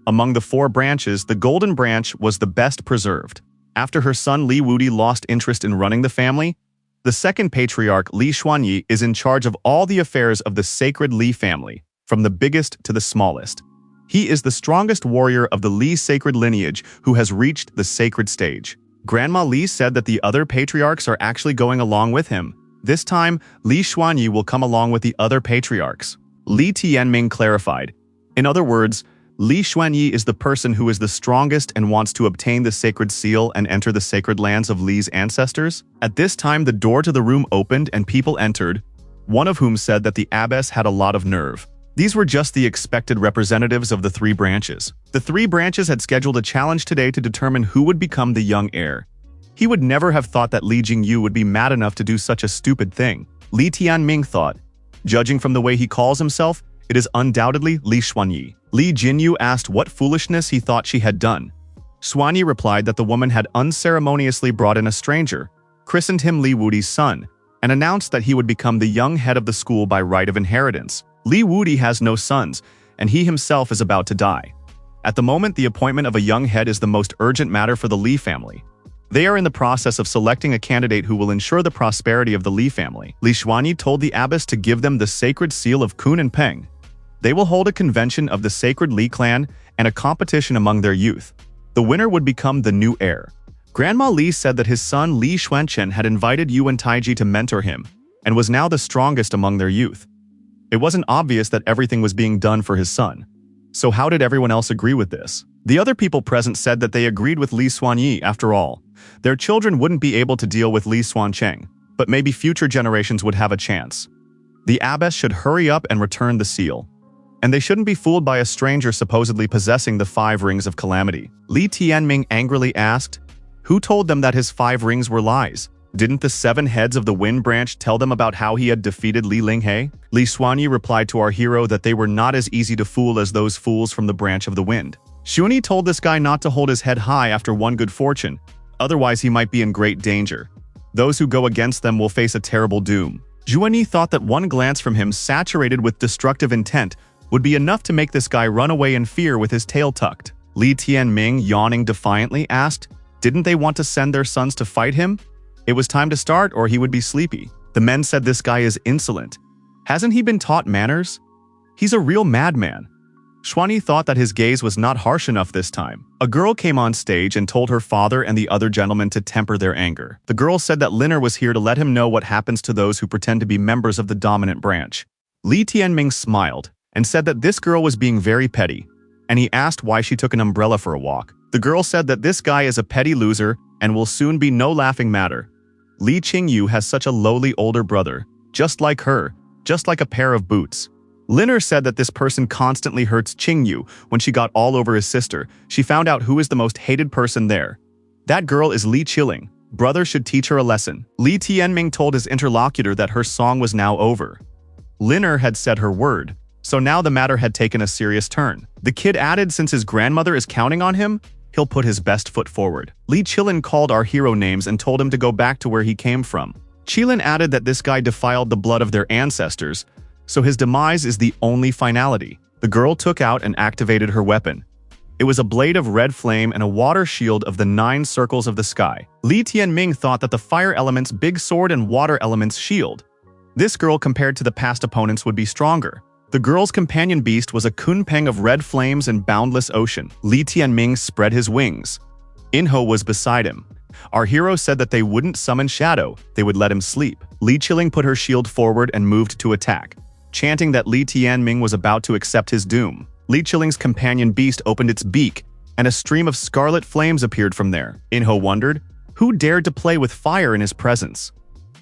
Among the 4 branches, the Golden Branch was the best preserved. After her son Li Wudi lost interest in running the family, the second patriarch, Li Xuanyi, is in charge of all the affairs of the sacred Li family, from the biggest to the smallest. He is the strongest warrior of the Li sacred lineage who has reached the sacred stage. Grandma Li said that the other patriarchs are actually going along with him. This time, Li Xuanyi will come along with the other patriarchs. Li Tianming clarified. In other words, Li Xuanyi is the person who is the strongest and wants to obtain the sacred seal and enter the sacred lands of Li's ancestors. At this time, the door to the room opened and people entered. one of whom said that the abbess had a lot of nerve. These were just the expected representatives of the three branches. The three branches had scheduled a challenge today to determine who would become the young heir. He would never have thought that Li Jingyu would be mad enough to do such a stupid thing. Li Tianming thought. Judging from the way he calls himself, it is undoubtedly Li Xuanyi. Li Jinyu asked what foolishness he thought she had done. Xuanyi replied that the woman had unceremoniously brought in a stranger, christened him Li Wudi's son, and announced that he would become the young head of the school by right of inheritance. Li Wudi has no sons, and he himself is about to die. At the moment, the appointment of a young head is the most urgent matter for the Li family. They are in the process of selecting a candidate who will ensure the prosperity of the Li family. Li Xuanyi told the abbess to give them the sacred seal of Kun and Peng. They will hold a convention of the sacred Li clan and a competition among their youth. The winner would become the new heir. Grandma Li said that his son Li Xuanchen had invited Yuan Taiji to mentor him and was now the strongest among their youth. It wasn't obvious that everything was being done for his son. So how did everyone else agree with this? The other people present said that they agreed with Li Xuanyi after all. Their children wouldn't be able to deal with Li Xuancheng, but maybe future generations would have a chance. The abbess should hurry up and return the seal. And they shouldn't be fooled by a stranger supposedly possessing the 5 rings of calamity. Li Tianming angrily asked, who told them that his 5 rings were lies? Didn't the 7 heads of the Wind Branch tell them about how he had defeated Li Linghe? Li Xuanyi replied to our hero that they were not as easy to fool as those fools from the Branch of the Wind. Xuanyi told this guy not to hold his head high after one good fortune, otherwise he might be in great danger. Those who go against them will face a terrible doom. Xuanyi thought that one glance from him saturated with destructive intent would be enough to make this guy run away in fear with his tail tucked. Li Tianming, yawning defiantly, asked, didn't they want to send their sons to fight him? It was time to start or he would be sleepy. The men said this guy is insolent. Hasn't he been taught manners? He's a real madman. Xuanyi thought that his gaze was not harsh enough this time. A girl came on stage and told her father and the other gentlemen to temper their anger. The girl said that Liner was here to let him know what happens to those who pretend to be members of the dominant branch. Li Tianming smiled and said that this girl was being very petty, and he asked why she took an umbrella for a walk. The girl said that this guy is a petty loser and will soon be no laughing matter. Li Qingyu has such a lowly older brother, just like her, just like a pair of boots. Liner said that this person constantly hurts Qingyu. When she got all over his sister, she found out who is the most hated person there. That girl is Li Qiling. Brother should teach her a lesson. Li Tianming told his interlocutor that her song was now over. Liner had said her word, so now the matter had taken a serious turn. The kid added since his grandmother is counting on him, he'll put his best foot forward. Li Qilin called our hero names and told him to go back to where he came from. Qilin added that this guy defiled the blood of their ancestors, so his demise is the only finality. The girl took out and activated her weapon. It was a blade of red flame and a water shield of the 9 circles of the sky. Li Tianming thought that the fire element's big sword and water element's shield. This girl compared to the past opponents would be stronger. The girl's companion beast was a kunpeng of red flames and boundless ocean. Li Tianming spread his wings. Enro was beside him. Our hero said that they wouldn't summon Shadow, they would let him sleep. Li Qiling put her shield forward and moved to attack, chanting that Li Tianming was about to accept his doom. Li Qiling's companion beast opened its beak, and a stream of scarlet flames appeared from there. Enro wondered, who dared to play with fire in his presence?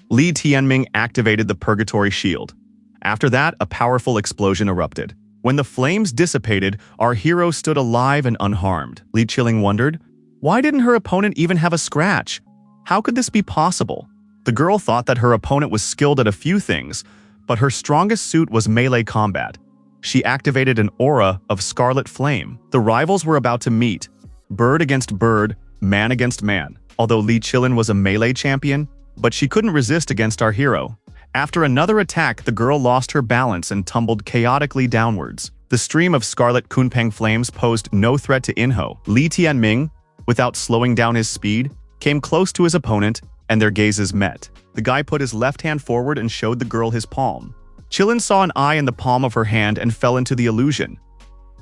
Li Tianming activated the Purgatory Shield. After that, a powerful explosion erupted. When the flames dissipated, our hero stood alive and unharmed. Li Qiling wondered, why didn't her opponent even have a scratch? How could this be possible? The girl thought that her opponent was skilled at a few things, but her strongest suit was melee combat. She activated an aura of scarlet flame. The rivals were about to meet, bird against bird, man against man. Although Li Qiling was a melee champion, but she couldn't resist against our hero. After another attack, the girl lost her balance and tumbled chaotically downwards. The stream of scarlet kunpeng flames posed no threat to Enro. Li Tianming, without slowing down his speed, came close to his opponent, and their gazes met. The guy put his left hand forward and showed the girl his palm. Qilin saw an eye in the palm of her hand and fell into the illusion.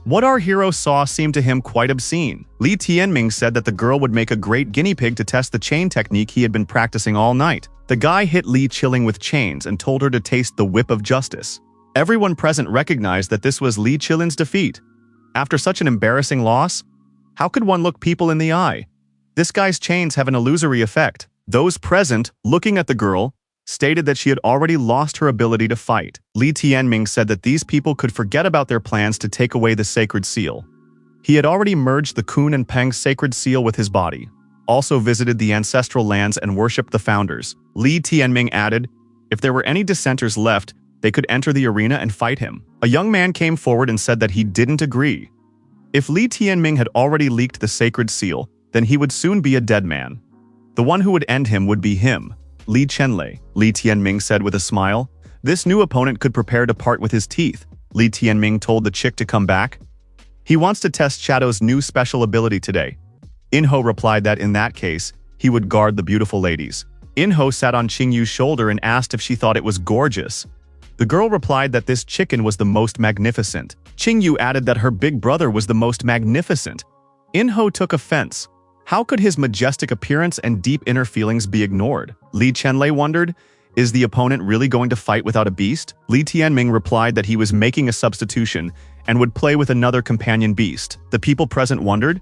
What our hero saw seemed to him quite obscene. Li Tianming said that the girl would make a great guinea pig to test the chain technique he had been practicing all night. The guy hit Li Qiling with chains and told her to taste the whip of justice. Everyone present recognized that this was Li Qiling's defeat. After such an embarrassing loss, how could one look people in the eye? This guy's chains have an illusory effect. Those present, looking at the girl, stated that she had already lost her ability to fight. Li Tianming said that these people could forget about their plans to take away the sacred seal. He had already merged the Kun and Peng sacred seal with his body, also visited the ancestral lands and worshipped the founders. Li Tianming added, if there were any dissenters left, they could enter the arena and fight him. A young man came forward and said that he didn't agree. If Li Tianming had already leaked the sacred seal, then he would soon be a dead man. The one who would end him would be him, Li Chenlei, Li Tianming said with a smile. This new opponent could prepare to part with his teeth. Li Tianming told the chick to come back. He wants to test Shadow's new special ability today. Inho replied that in that case, he would guard the beautiful ladies. Inho sat on Qingyu's shoulder and asked if she thought it was gorgeous. The girl replied that this chicken was the most magnificent. Qingyu added that her big brother was the most magnificent. Inho took offense. How could his majestic appearance and deep inner feelings be ignored? Li Chenlei wondered, is the opponent really going to fight without a beast? Li Tianming replied that he was making a substitution and would play with another companion beast. The people present wondered,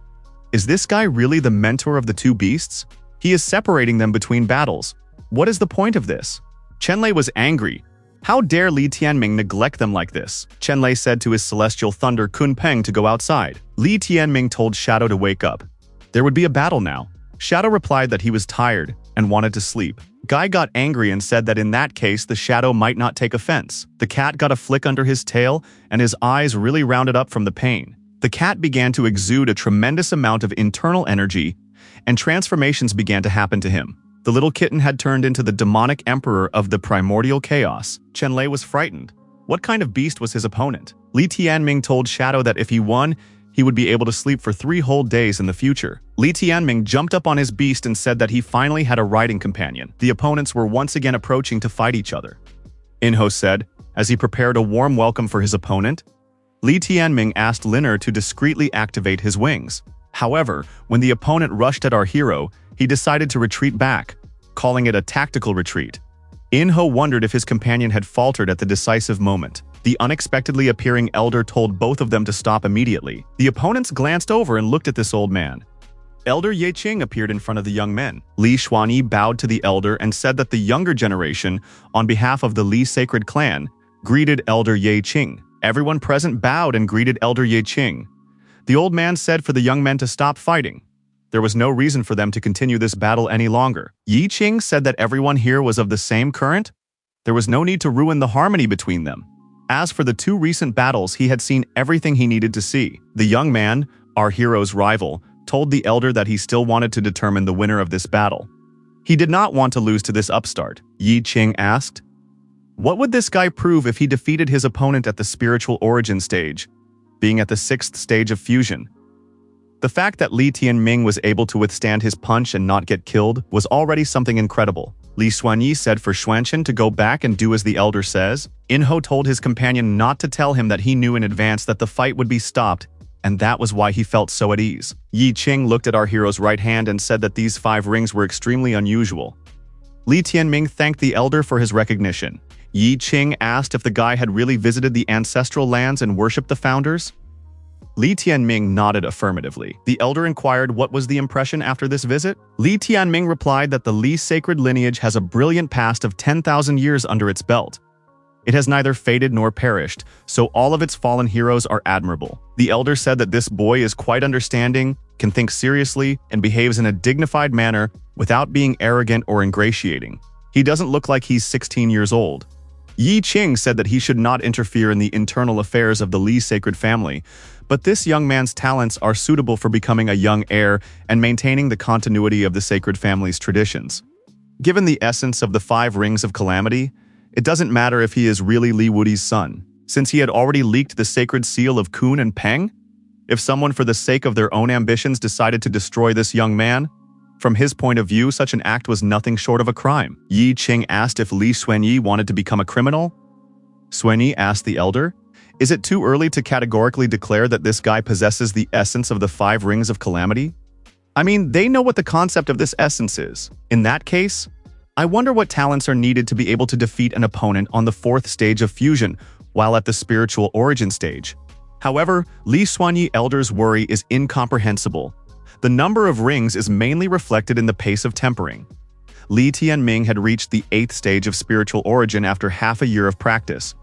is this guy really the mentor of the two beasts? He is separating them between battles. What is the point of this? Chenlei was angry. How dare Li Tianming neglect them like this? Chenlei said to his celestial thunder Kun Peng to go outside. Li Tianming told Shadow to wake up. There would be a battle now. Shadow replied that he was tired and wanted to sleep. Guy got angry and said that in that case the Shadow might not take offense. The cat got a flick under his tail and his eyes really rounded up from the pain. The cat began to exude a tremendous amount of internal energy and transformations began to happen to him. The little kitten had turned into the demonic emperor of the primordial chaos. Chenlei was frightened. What kind of beast was his opponent? Li Tianming told Shadow that if he won, he would be able to sleep for 3 whole days in the future. Li Tianming jumped up on his beast and said that he finally had a riding companion. The opponents were once again approaching to fight each other. Inho said, as he prepared a warm welcome for his opponent. Li Tianming asked Liner to discreetly activate his wings. However, when the opponent rushed at our hero, he decided to retreat back, calling it a tactical retreat. Inho wondered if his companion had faltered at the decisive moment. The unexpectedly appearing elder told both of them to stop immediately. The opponents glanced over and looked at this old man. Elder Ye Qing appeared in front of the young men. Li Xuanyi bowed to the elder and said that the younger generation, on behalf of the Li sacred clan, greeted Elder Ye Qing. Everyone present bowed and greeted Elder Ye Qing. The old man said for the young men to stop fighting. There was no reason for them to continue this battle any longer. Yi Qing said that everyone here was of the same current. There was no need to ruin the harmony between them. As for the 2 recent battles, he had seen everything he needed to see. The young man, our hero's rival, told the elder that he still wanted to determine the winner of this battle. He did not want to lose to this upstart. Yi Qing asked, what would this guy prove if he defeated his opponent at the spiritual origin stage, being at the 6th stage of fusion? The fact that Li Tianming was able to withstand his punch and not get killed was already something incredible. Li Xuanyi said for Xuanchen to go back and do as the elder says. Inho told his companion not to tell him that he knew in advance that the fight would be stopped, and that was why he felt so at ease. Yi Qing looked at our hero's right hand and said that these 5 rings were extremely unusual. Li Tianming thanked the elder for his recognition. Yi Qing asked if the guy had really visited the ancestral lands and worshipped the founders. Li Tianming nodded affirmatively. The elder inquired what was the impression after this visit. Li Tianming replied that the Li sacred lineage has a brilliant past of 10,000 years under its belt. It has neither faded nor perished, so all of its fallen heroes are admirable. The elder said that this boy is quite understanding, can think seriously, and behaves in a dignified manner without being arrogant or ingratiating. He doesn't look like he's 16 years old. Yi Qing said that he should not interfere in the internal affairs of the Li sacred family, but this young man's talents are suitable for becoming a young heir and maintaining the continuity of the sacred family's traditions. Given the essence of the 5 rings of calamity, it doesn't matter if he is really Li Wudi's son, since he had already leaked the sacred seal of Kun and Peng. If someone for the sake of their own ambitions decided to destroy this young man, from his point of view, such an act was nothing short of a crime. Yi Qing asked if Li Xuanyi wanted to become a criminal. Xuanyi asked the elder, is it too early to categorically declare that this guy possesses the essence of the 5 rings of calamity? I mean, they know what the concept of this essence is. In that case, I wonder what talents are needed to be able to defeat an opponent on the 4th stage of fusion while at the spiritual origin stage. However, Li Xuanyi elder's worry is incomprehensible. The number of rings is mainly reflected in the pace of tempering. Li Tianming had reached the 8th stage of spiritual origin after half a year of practice,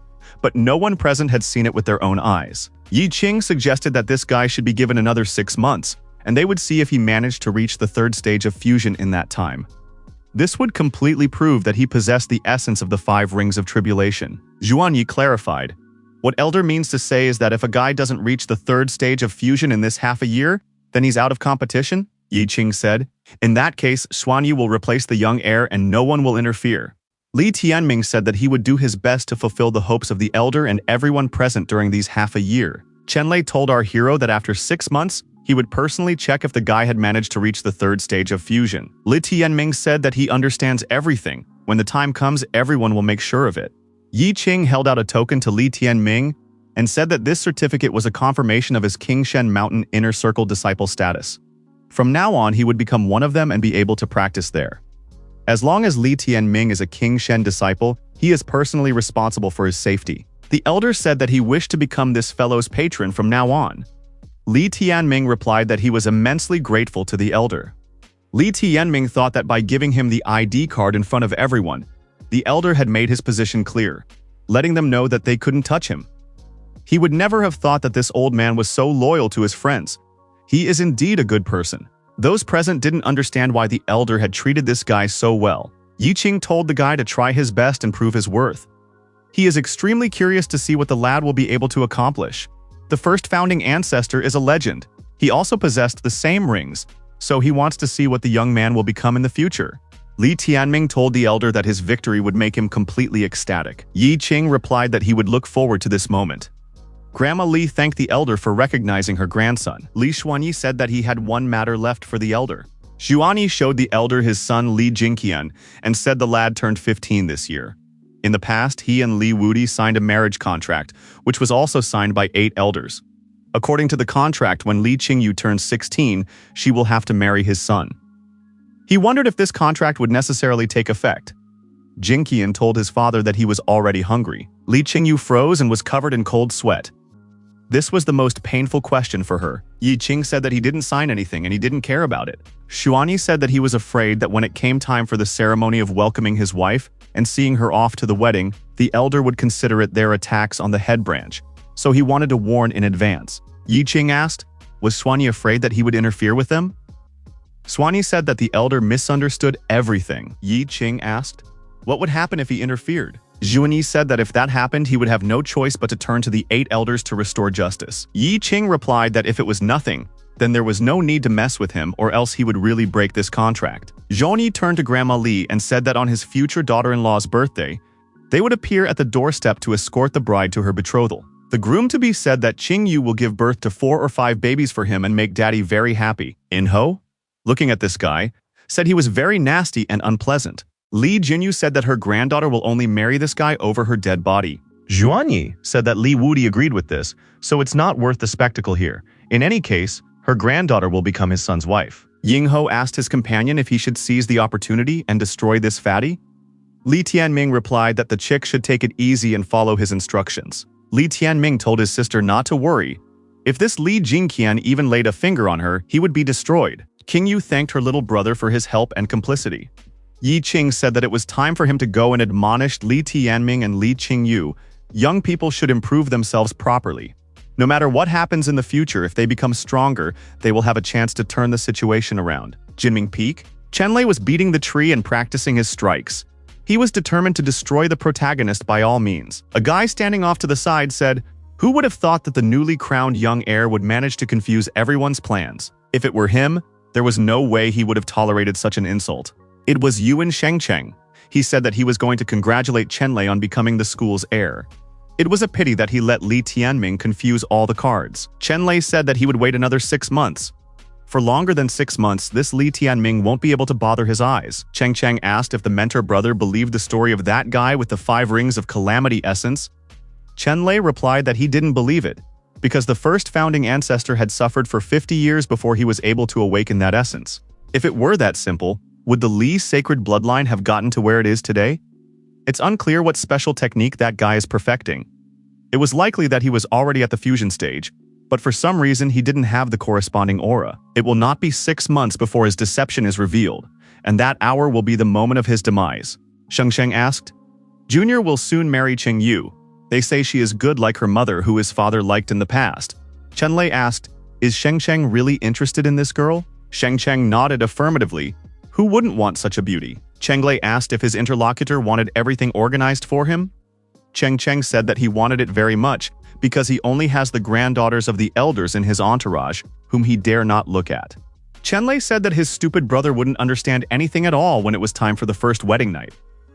but no one present had seen it with their own eyes. Yi Qing suggested that this guy should be given another 6 months, and they would see if he managed to reach the 3rd stage of fusion in that time. This would completely prove that he possessed the essence of the 5 rings of tribulation. Zhuan Yi clarified, "What Elder means to say is that if a guy doesn't reach the 3rd stage of fusion in this half a year, then he's out of competition?" Yi Qing said. "In that case, Xuan Yi will replace the young heir and no one will interfere." Li Tianming said that he would do his best to fulfill the hopes of the elder and everyone present during these half a year. Chenlei told our hero that after 6 months, he would personally check if the guy had managed to reach the 3rd stage of fusion. Li Tianming said that he understands everything. When the time comes, everyone will make sure of it. Yi Qing held out a token to Li Tianming and said that this certificate was a confirmation of his Qingshen Mountain Inner Circle disciple status. From now on, he would become one of them and be able to practice there. As long as Li Tianming is a Qingshen disciple, he is personally responsible for his safety. The elder said that he wished to become this fellow's patron from now on. Li Tianming replied that he was immensely grateful to the elder. Li Tianming thought that by giving him the ID card in front of everyone, the elder had made his position clear, letting them know that they couldn't touch him. He would never have thought that this old man was so loyal to his friends. He is indeed a good person. Those present didn't understand why the elder had treated this guy so well. Yi Qing told the guy to try his best and prove his worth. He is extremely curious to see what the lad will be able to accomplish. The first founding ancestor is a legend. He also possessed the same rings, so he wants to see what the young man will become in the future. Li Tianming told the elder that his victory would make him completely ecstatic. Yi Qing replied that he would look forward to this moment. Grandma Li thanked the elder for recognizing her grandson. Li Xuanyi said that he had one matter left for the elder. Xuanyi showed the elder his son Li Jingqian and said the lad turned 15 this year. In the past, he and Li Wudi signed a marriage contract, which was also signed by 8 elders. According to the contract, when Li Qingyu turns 16, she will have to marry his son. He wondered if this contract would necessarily take effect. Jingqian told his father that he was already hungry. Li Qingyu froze and was covered in cold sweat. This was the most painful question for her. Yi Qing said that he didn't sign anything and he didn't care about it. Xuanyi said that he was afraid that when it came time for the ceremony of welcoming his wife and seeing her off to the wedding, the elder would consider it their attacks on the head branch, so he wanted to warn in advance. Yi Qing asked, was Xuanyi afraid that he would interfere with them? Xuanyi said that the elder misunderstood everything. Yi Qing asked, what would happen if he interfered? Zhuanyi said that if that happened, he would have no choice but to turn to the 8 elders to restore justice. Yi Qing replied that if it was nothing, then there was no need to mess with him or else he would really break this contract. Zhuanyi turned to Grandma Li and said that on his future daughter-in-law's birthday, they would appear at the doorstep to escort the bride to her betrothal. The groom-to-be said that Qingyu will give birth to 4 or 5 babies for him and make daddy very happy. Enho, looking at this guy, said he was very nasty and unpleasant. Li Jinyu said that her granddaughter will only marry this guy over her dead body. Zhuanyi said that Li Wudi agreed with this, so it's not worth the spectacle here. In any case, her granddaughter will become his son's wife. Yingho asked his companion if he should seize the opportunity and destroy this fatty. Li Tianming replied that the chick should take it easy and follow his instructions. Li Tianming told his sister not to worry. If this Li Jingqian even laid a finger on her, he would be destroyed. Qingyu thanked her little brother for his help and complicity. Yi Qing said that it was time for him to go and admonished Li Tianming and Li Qingyu. Young people should improve themselves properly. No matter what happens in the future, if they become stronger, they will have a chance to turn the situation around. Jinming Peak? Chenlei was beating the tree and practicing his strikes. He was determined to destroy the protagonist by all means. A guy standing off to the side said, who would have thought that the newly crowned young heir would manage to confuse everyone's plans? If it were him, there was no way he would have tolerated such an insult. It was Yuan Shengcheng. He said that he was going to congratulate Chenlei on becoming the school's heir. It was a pity that he let Li Tianming confuse all the cards. Chenlei said that he would wait another 6 months. For longer than 6 months, this Li Tianming won't be able to bother his eyes. Cheng Cheng asked if the mentor brother believed the story of that guy with the 5 rings of calamity essence. Chenlei replied that he didn't believe it, because the first founding ancestor had suffered for 50 years before he was able to awaken that essence. If it were that simple, would the Li sacred bloodline have gotten to where it is today? It's unclear what special technique that guy is perfecting. It was likely that he was already at the fusion stage, but for some reason he didn't have the corresponding aura. It will not be 6 months before his deception is revealed, and that hour will be the moment of his demise. Shengsheng asked. Junior will soon marry Qingyu. They say she is good like her mother, who his father liked in the past. Chenlei asked, is Shengsheng really interested in this girl? Shengsheng nodded affirmatively. Who wouldn't want such a beauty? Chenglei asked if his interlocutor wanted everything organized for him. Cheng said that he wanted it very much, because he only has the granddaughters of the elders in his entourage, whom he dare not look at. Chenlei said that his stupid brother wouldn't understand anything at all when it was time for the first wedding night.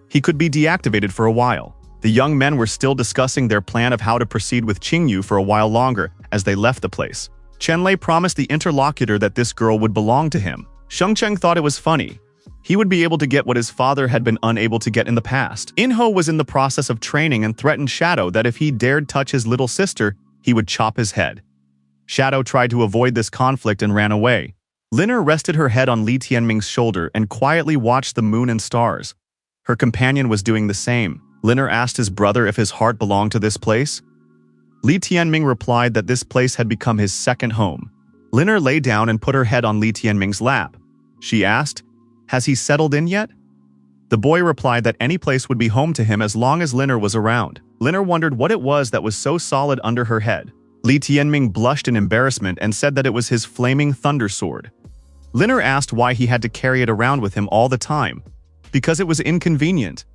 He could be deactivated for a while. The young men were still discussing their plan of how to proceed with Qingyu for a while longer as they left the place. Chenlei promised the interlocutor that this girl would belong to him. Shengsheng thought it was funny. He would be able to get what his father had been unable to get in the past. Inho was in the process of training and threatened Shadow that if he dared touch his little sister, he would chop his head. Shadow tried to avoid this conflict and ran away. Liner rested her head on Li Tianming's shoulder and quietly watched the moon and stars. Her companion was doing the same. Liner asked his brother if his heart belonged to this place. Li Tianming replied that this place had become his second home. Liner lay down and put her head on Li Tianming's lap. She asked, has he settled in yet? The boy replied that any place would be home to him as long as Liner was around. Liner wondered what it was that was so solid under her head. Li Tianming blushed in embarrassment and said that it was his flaming thunder sword. Liner asked why he had to carry it around with him all the time. Because it was inconvenient.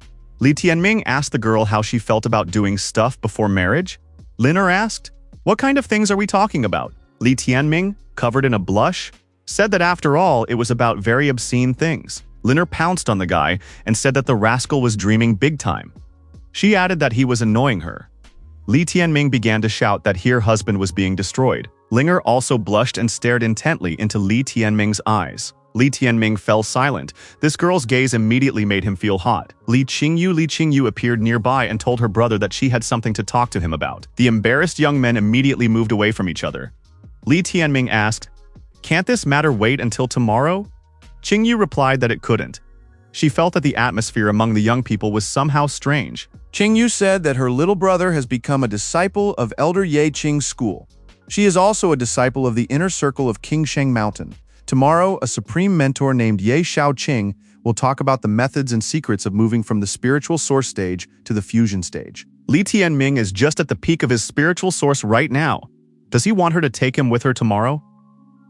Li Tianming asked the girl how she felt about doing stuff before marriage. Liner asked, what kind of things are we talking about? Li Tianming, covered in a blush, said that after all, it was about very obscene things. Liner pounced on the guy and said that the rascal was dreaming big time. She added that he was annoying her. Li Tianming began to shout that her husband was being destroyed. Liner also blushed and stared intently into Li Tianming's eyes. Li Tianming fell silent. This girl's gaze immediately made him feel hot. Li Qingyu appeared nearby and told her brother that she had something to talk to him about. The embarrassed young men immediately moved away from each other. Li Tianming asked, can't this matter wait until tomorrow? Qingyu replied that it couldn't. She felt that the atmosphere among the young people was somehow strange. Qingyu said that her little brother has become a disciple of Elder Ye Qing's school. She is also a disciple of the inner circle of Qingsheng Mountain. Tomorrow, a supreme mentor named Ye Shaoqing will talk about the methods and secrets of moving from the spiritual source stage to the fusion stage. Li Tianming is just at the peak of his spiritual source right now. Does he want her to take him with her tomorrow?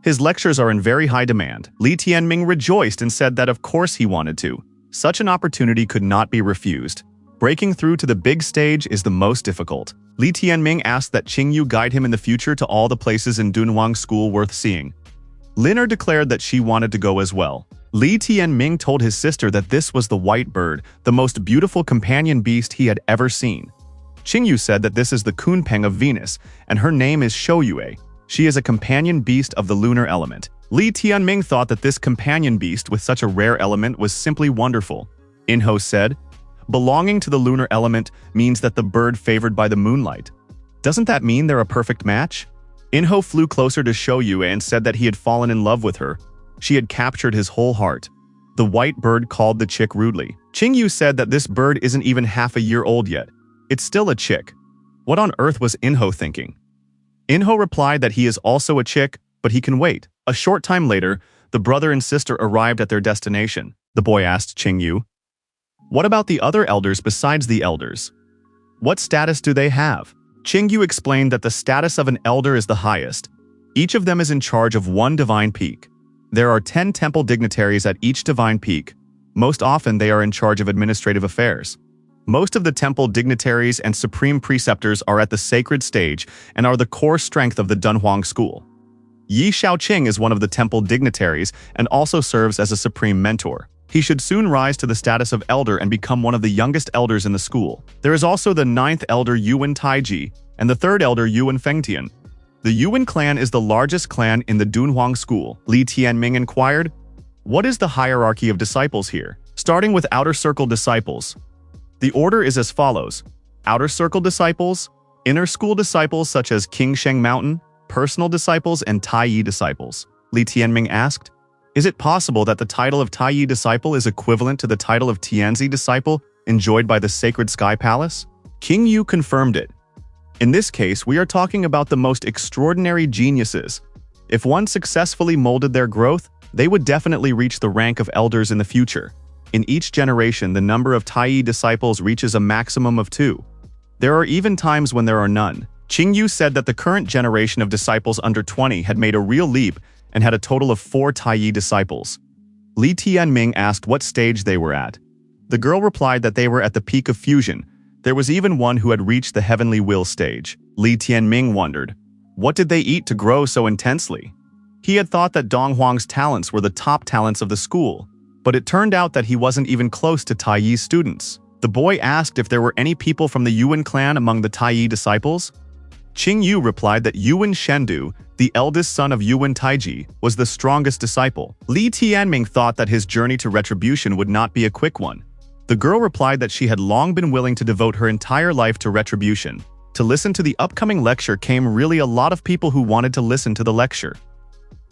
His lectures are in very high demand. Li Tianming rejoiced and said that of course he wanted to. Such an opportunity could not be refused. Breaking through to the big stage is the most difficult. Li Tianming asked that Qingyu guide him in the future to all the places in Dunhuang School worth seeing. Liner declared that she wanted to go as well. Li Tianming told his sister that this was the white bird, the most beautiful companion beast he had ever seen. Qingyu said that this is the Kunpeng of Venus, and her name is Shouyue. She is a companion beast of the lunar element. Li Tianming thought that this companion beast with such a rare element was simply wonderful. Inho said, belonging to the lunar element means that the bird favored by the moonlight. Doesn't that mean they're a perfect match? Inho flew closer to Shouyue and said that he had fallen in love with her. She had captured his whole heart. The white bird called the chick rudely. Qingyu said that this bird isn't even half a year old yet. It's still a chick. What on earth was Inho thinking? Inho replied that he is also a chick, but he can wait. A short time later, the brother and sister arrived at their destination. The boy asked Qingyu, what about the other elders besides the elders? What status do they have? Qingyu explained that the status of an elder is the highest. Each of them is in charge of one divine peak. There are 10 temple dignitaries at each divine peak. Most often they are in charge of administrative affairs. Most of the temple dignitaries and supreme preceptors are at the sacred stage and are the core strength of the Dunhuang school. Ye Shaoqing is one of the temple dignitaries and also serves as a supreme mentor. He should soon rise to the status of elder and become one of the youngest elders in the school. There is also the 9th elder Yuan Taiji and the 3rd elder Yuan Fengtian. The Yuan clan is the largest clan in the Dunhuang school. Li Tianming inquired, what is the hierarchy of disciples here? Starting with outer circle disciples. The order is as follows: outer circle disciples, inner school disciples such as Qingsheng Mountain, personal disciples, and Taiyi disciples. Li Tianming asked, is it possible that the title of Taiyi disciple is equivalent to the title of Tianzi disciple enjoyed by the Sacred Sky Palace? Qingyu confirmed it. In this case, we are talking about the most extraordinary geniuses. If one successfully molded their growth, They would definitely reach the rank of elders in the future. In each generation, the number of Taiyi disciples reaches a maximum of 2. There are even times when there are none. Qingyu said that the current generation of disciples under 20 had made a real leap and had a total of 4 Taiyi disciples. Li Tianming asked what stage they were at. The girl replied that they were at the peak of fusion. There was even one who had reached the heavenly will stage. Li Tianming wondered, what did they eat to grow so intensely? He had thought that Dong Huang's talents were the top talents of the school, but it turned out that he wasn't even close to Taiyi's students. The boy asked if there were any people from the Yuan clan among the Taiyi disciples. Qingyu replied that Yuan Shendu, the eldest son of Yuan Taiji, was the strongest disciple. Li Tianming thought that his journey to retribution would not be a quick one. The girl replied that she had long been willing to devote her entire life to retribution. To listen to the upcoming lecture came really a lot of people who wanted to listen to the lecture.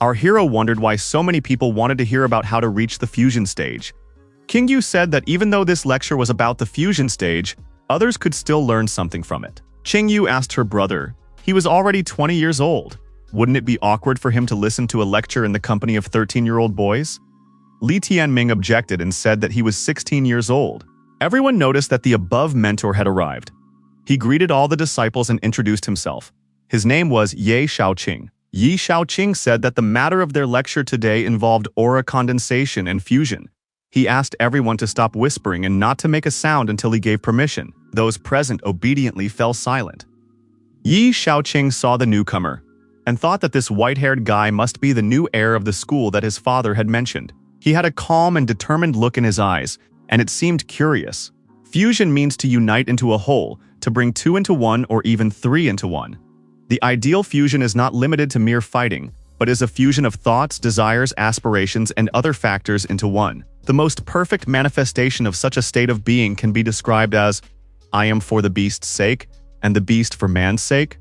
Our hero wondered why so many people wanted to hear about how to reach the fusion stage. Qingyu said that even though this lecture was about the fusion stage, others could still learn something from it. Qingyu asked her brother. He was already 20 years old. Wouldn't it be awkward for him to listen to a lecture in the company of 13-year-old boys? Li Tianming objected and said that he was 16 years old. Everyone noticed that the above mentor had arrived. He greeted all the disciples and introduced himself. His name was Ye Shaoqing. Yi Shaoqing said that the matter of their lecture today involved aura condensation and fusion. He asked everyone to stop whispering and not to make a sound until he gave permission. Those present obediently fell silent. Yi Shaoqing saw the newcomer and thought that this white-haired guy must be the new heir of the school that his father had mentioned. He had a calm and determined look in his eyes, and it seemed curious. Fusion means to unite into a whole, to bring 2 into 1 or even 3 into 1. The ideal fusion is not limited to mere fighting, but is a fusion of thoughts, desires, aspirations, and other factors into one. The most perfect manifestation of such a state of being can be described as, I am for the beast's sake, and the beast for man's sake.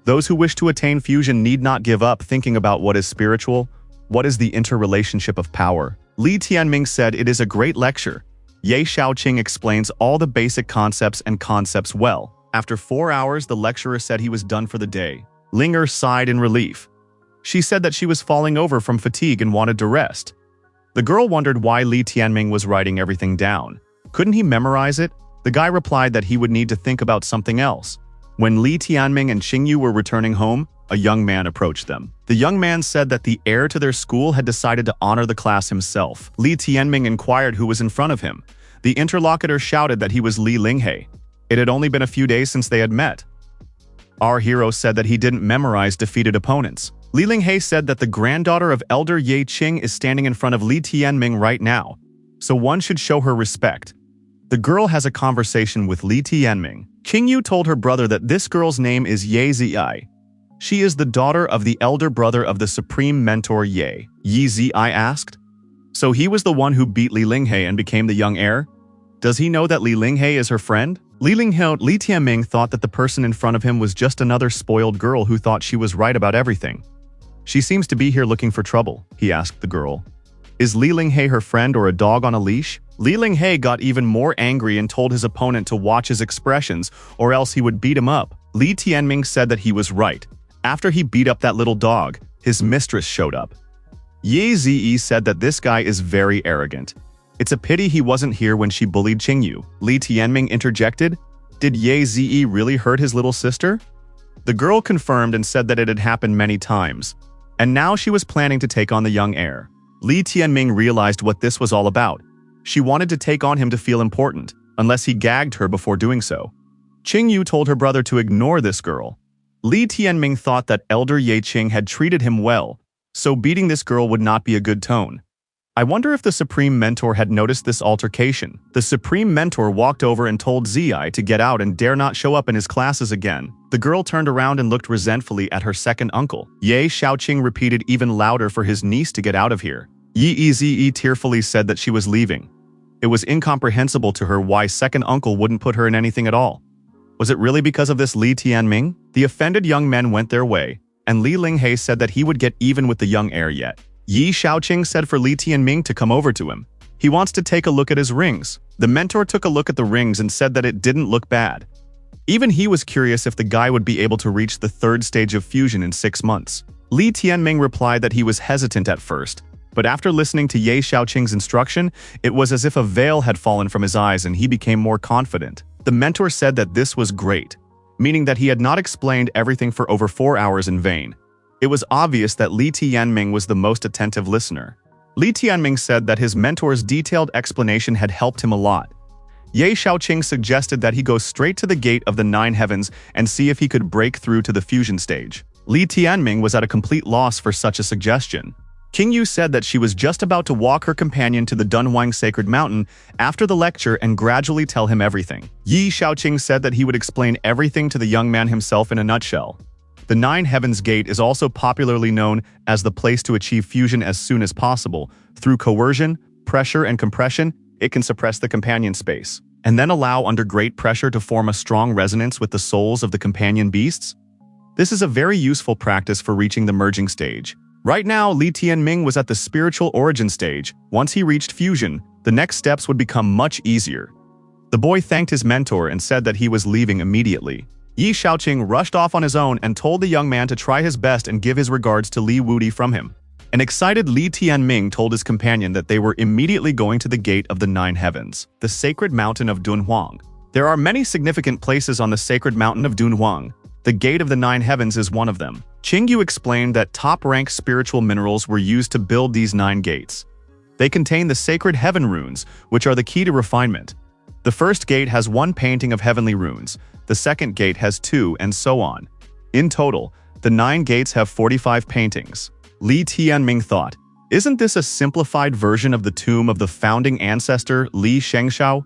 Those who wish to attain fusion need not give up thinking about what is spiritual, what is the interrelationship of power. Li Tianming said it is a great lecture. Ye Shaoqing explains all the basic concepts and concepts well. After 4 hours, the lecturer said he was done for the day. Linger sighed in relief. She said that she was falling over from fatigue and wanted to rest. The girl wondered why Li Tianming was writing everything down. Couldn't he memorize it? The guy replied that he would need to think about something else. When Li Tianming and Qingyu were returning home, a young man approached them. The young man said that the heir to their school had decided to honor the class himself. Li Tianming inquired who was in front of him. The interlocutor shouted that he was Li Linghei. It had only been a few days since they had met. Our hero said that he didn't memorize defeated opponents. Li Linghei said that the granddaughter of Elder Ye Qing is standing in front of Li Tianming right now, so one should show her respect. The girl has a conversation with Li Tianming. Qingyu told her brother that this girl's name is Ye Zi'ai. She is the daughter of the elder brother of the supreme mentor Ye. Yi Zi'ai asked. So he was the one who beat Li Linghei and became the young heir? Does he know that Li Linghei is her friend? Li Tianming thought that the person in front of him was just another spoiled girl who thought she was right about everything. She seems to be here looking for trouble, he asked the girl. Is Li Linghei her friend or a dog on a leash? Li Linghei got even more angry and told his opponent to watch his expressions or else he would beat him up. Li Tianming said that he was right. After he beat up that little dog, his mistress showed up. Ye Ziyi said that this guy is very arrogant. It's a pity he wasn't here when she bullied Qingyu. Li Tianming interjected, did Ye Ziyi really hurt his little sister? The girl confirmed and said that it had happened many times, and now she was planning to take on the young heir. Li Tianming realized what this was all about. She wanted to take on him to feel important, unless he gagged her before doing so. Qingyu told her brother to ignore this girl. Li Tianming thought that Elder Ye Qing had treated him well, so beating this girl would not be a good tone. I wonder if the Supreme Mentor had noticed this altercation. The Supreme Mentor walked over and told Zi'ai to get out and dare not show up in his classes again. The girl turned around and looked resentfully at her second uncle. Ye Shaoqing repeated even louder for his niece to get out of here. Yi Ziyi tearfully said that she was leaving. It was incomprehensible to her why second uncle wouldn't put her in anything at all. Was it really because of this Li Tianming? The offended young men went their way, and Li Linghei said that he would get even with the young heir yet. Yi Shaoqing said for Li Tianming to come over to him. He wants to take a look at his rings. The mentor took a look at the rings and said that it didn't look bad. Even he was curious if the guy would be able to reach the 3rd stage of fusion in 6 months. Li Tianming replied that he was hesitant at first, But after listening to Ye Xiaoqing's instruction, it was as if a veil had fallen from his eyes and he became more confident. The mentor said that this was great, meaning that he had not explained everything for over 4 hours in vain. It was obvious that Li Tianming was the most attentive listener. Li Tianming said that his mentor's detailed explanation had helped him a lot. Ye Xiaoqing suggested that he go straight to the gate of the 9 heavens and see if he could break through to the fusion stage. Li Tianming was at a complete loss for such a suggestion. King Yu said that she was just about to walk her companion to the Dunhuang Sacred Mountain after the lecture and gradually tell him everything. Ye Xiaoqing said that he would explain everything to the young man himself in a nutshell. The 9 Heavens Gate is also popularly known as the place to achieve fusion as soon as possible. Through coercion, pressure, and compression, it can suppress the companion space, and then allow under great pressure to form a strong resonance with the souls of the companion beasts. This is a very useful practice for reaching the merging stage. Right now, Li Tianming was at the spiritual origin stage. Once he reached fusion, the next steps would become much easier. The boy thanked his mentor and said that he was leaving immediately. Ye Xiaoqing rushed off on his own and told the young man to try his best and give his regards to Li Wudi from him. An excited Li Tianming told his companion that they were immediately going to the gate of the 9 heavens, the sacred mountain of Dunhuang. There are many significant places on the sacred mountain of Dunhuang. The gate of the 9 heavens is one of them. Qingyu explained that top-rank spiritual minerals were used to build these 9 gates. They contain the sacred heaven runes, which are the key to refinement. The first gate has 1 painting of heavenly runes, the second gate has 2, and so on. In total, the 9 gates have 45 paintings. Li Tianming thought, isn't this a simplified version of the tomb of the founding ancestor Li Shengshao?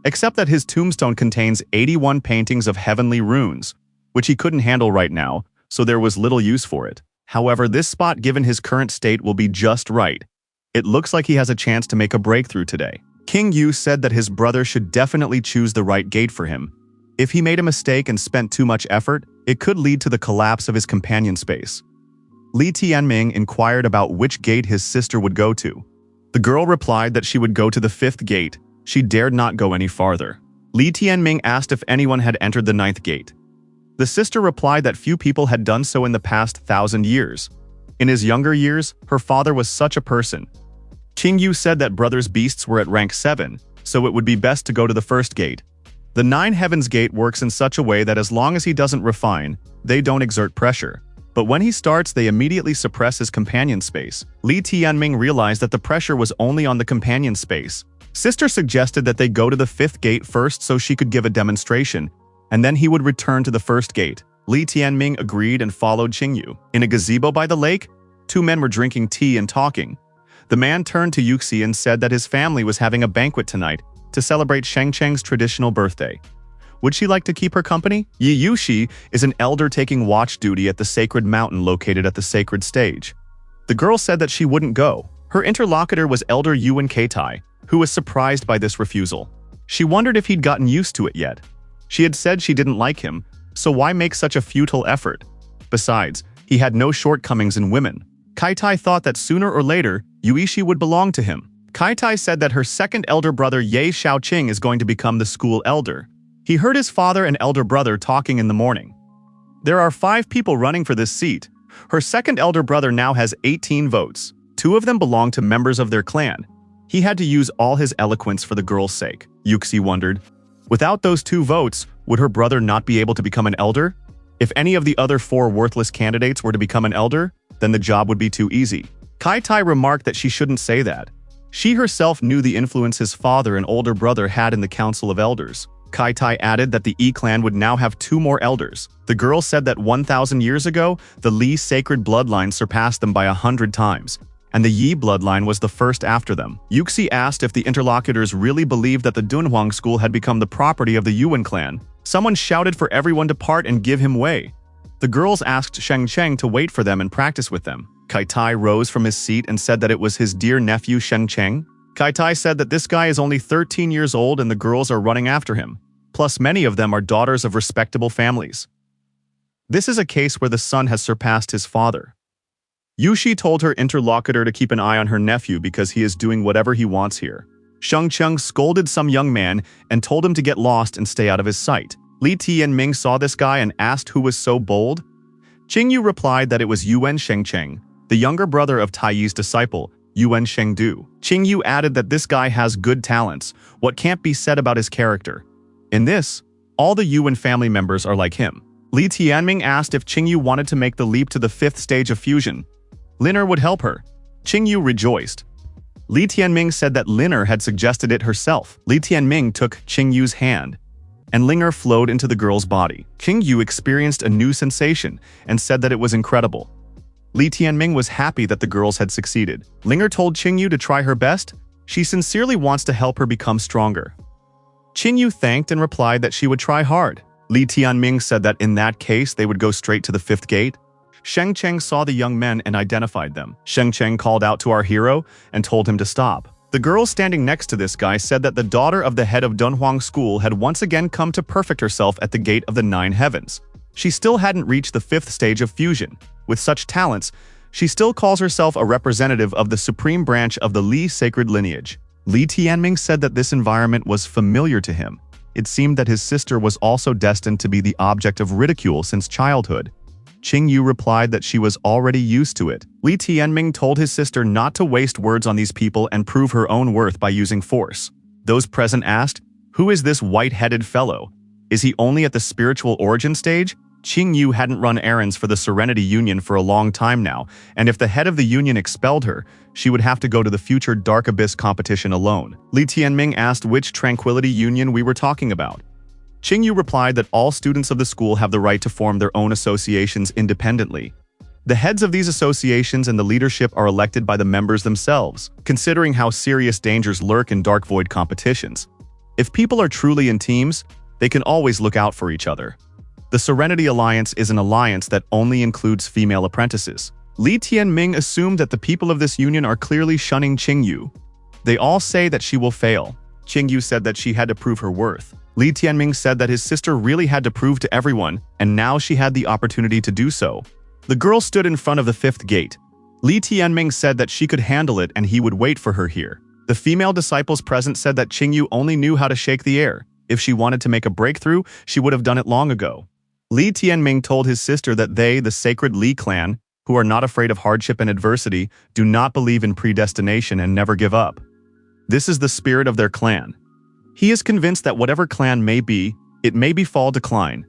Except that his tombstone contains 81 paintings of heavenly runes, which he couldn't handle right now, so there was little use for it. However, this spot given his current state will be just right. It looks like he has a chance to make a breakthrough today. King Yu said that his brother should definitely choose the right gate for him. If he made a mistake and spent too much effort, it could lead to the collapse of his companion space. Li Tianming inquired about which gate his sister would go to. The girl replied that she would go to the 5th gate. She dared not go any farther. Li Tianming asked if anyone had entered the 9th gate. The sister replied that few people had done so in the past 1,000 years. In his younger years, her father was such a person. King Yu said that brother's beasts were at rank 7, so it would be best to go to the 1st gate. The 9 Heavens Gate works in such a way that as long as he doesn't refine, they don't exert pressure. But when he starts, they immediately suppress his companion space. Li Tianming realized that the pressure was only on the companion space. Sister suggested that they go to the 5th gate first so she could give a demonstration, and then he would return to the 1st gate. Li Tianming agreed and followed Qingyu. In a gazebo by the lake, 2 men were drinking tea and talking. The man turned to Yuxi and said that his family was having a banquet tonight to celebrate Shengcheng's traditional birthday. Would she like to keep her company? Yi Yuxi is an elder taking watch duty at the sacred mountain located at the sacred stage. The girl said that she wouldn't go. Her interlocutor was Elder Yuan Keitai, who was surprised by this refusal. She wondered if he'd gotten used to it yet. She had said she didn't like him, so why make such a futile effort? Besides, he had no shortcomings in women. Keitai thought that sooner or later, Yuishi would belong to him. Keitai said that her second elder brother Ye Xiaoqing is going to become the school elder. He heard his father and elder brother talking in the morning. There are 5 people running for this seat. Her second elder brother now has 18 votes. 2 of them belong to members of their clan. He had to use all his eloquence for the girl's sake. Yuxi wondered, without those 2 votes, would her brother not be able to become an elder? If any of the other 4 worthless candidates were to become an elder, then the job would be too easy. Keitai remarked that she shouldn't say that. She herself knew the influence his father and older brother had in the Council of Elders. Keitai added that the Yi clan would now have 2 more elders. The girl said that 1,000 years ago, the Li sacred bloodline surpassed them by 100 times, and the Yi bloodline was the first after them. Yuxi asked if the interlocutors really believed that the Dunhuang school had become the property of the Yuan clan. Someone shouted for everyone to part and give him way. The girls asked Shengcheng to wait for them and practice with them. Keitai rose from his seat and said that it was his dear nephew Shengcheng. Keitai said that this guy is only 13 years old and the girls are running after him. Plus, many of them are daughters of respectable families. This is a case where the son has surpassed his father. Yuxi told her interlocutor to keep an eye on her nephew because he is doing whatever he wants here. Shengcheng scolded some young man and told him to get lost and stay out of his sight. Li Tianming saw this guy and asked who was so bold. Qingyu replied that it was Yuan Shengcheng, the younger brother of Tai Yi's disciple, Yuan Shengdu. Qingyu added that this guy has good talents, what can't be said about his character. In this, all the Yuan family members are like him. Li Tianming asked if Qingyu wanted to make the leap to the 5th stage of fusion. Liner would help her. Qingyu rejoiced. Li Tianming said that Liner had suggested it herself. Li Tianming took Qingyu's hand, and Liner flowed into the girl's body. Qingyu experienced a new sensation and said that it was incredible. Li Tianming was happy that the girls had succeeded. Liner told Qingyu to try her best. She sincerely wants to help her become stronger. Qingyu thanked and replied that she would try hard. Li Tianming said that in that case they would go straight to the 5th gate. Sheng Cheng saw the young men and identified them. Sheng Cheng called out to our hero and told him to stop. The girl standing next to this guy said that the daughter of the head of Dunhuang School had once again come to perfect herself at the gate of the 9 heavens. She still hadn't reached the 5th stage of fusion. With such talents, she still calls herself a representative of the supreme branch of the Li sacred lineage. Li Tianming said that this environment was familiar to him. It seemed that his sister was also destined to be the object of ridicule since childhood. Qingyu replied that she was already used to it. Li Tianming told his sister not to waste words on these people and prove her own worth by using force. Those present asked, "Who is this white-headed fellow? Is he only at the spiritual origin stage?" Qingyu hadn't run errands for the Serenity Union for a long time now, and if the head of the union expelled her, she would have to go to the future Dark Abyss competition alone. Li Tianming asked which Tranquility Union we were talking about. Qingyu replied that all students of the school have the right to form their own associations independently. The heads of these associations and the leadership are elected by the members themselves, considering how serious dangers lurk in Dark Void competitions. If people are truly in teams, they can always look out for each other. The Serenity Alliance is an alliance that only includes female apprentices. Li Tianming assumed that the people of this union are clearly shunning Qingyu. They all say that she will fail. Qingyu said that she had to prove her worth. Li Tianming said that his sister really had to prove to everyone, and now she had the opportunity to do so. The girl stood in front of the 5th gate. Li Tianming said that she could handle it and he would wait for her here. The female disciples present said that Qingyu only knew how to shake the air. If she wanted to make a breakthrough, she would have done it long ago. Li Tianming told his sister that they, the sacred Li clan, who are not afraid of hardship and adversity, do not believe in predestination and never give up. This is the spirit of their clan. He is convinced that whatever clan may be, it may befall decline.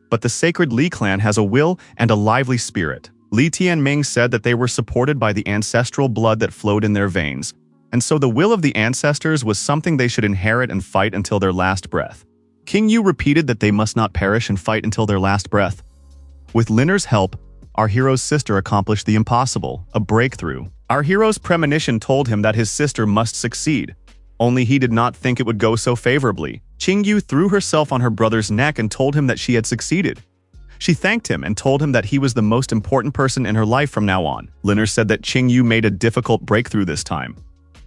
But the sacred Li clan has a will and a lively spirit. Li Tianming said that they were supported by the ancestral blood that flowed in their veins, and so the will of the ancestors was something they should inherit and fight until their last breath. Qingyu repeated that they must not perish and fight until their last breath. With Liner's help, our hero's sister accomplished the impossible, a breakthrough. Our hero's premonition told him that his sister must succeed. Only he did not think it would go so favorably. Qingyu threw herself on her brother's neck and told him that she had succeeded. She thanked him and told him that he was the most important person in her life from now on. Liner said that Qingyu made a difficult breakthrough this time.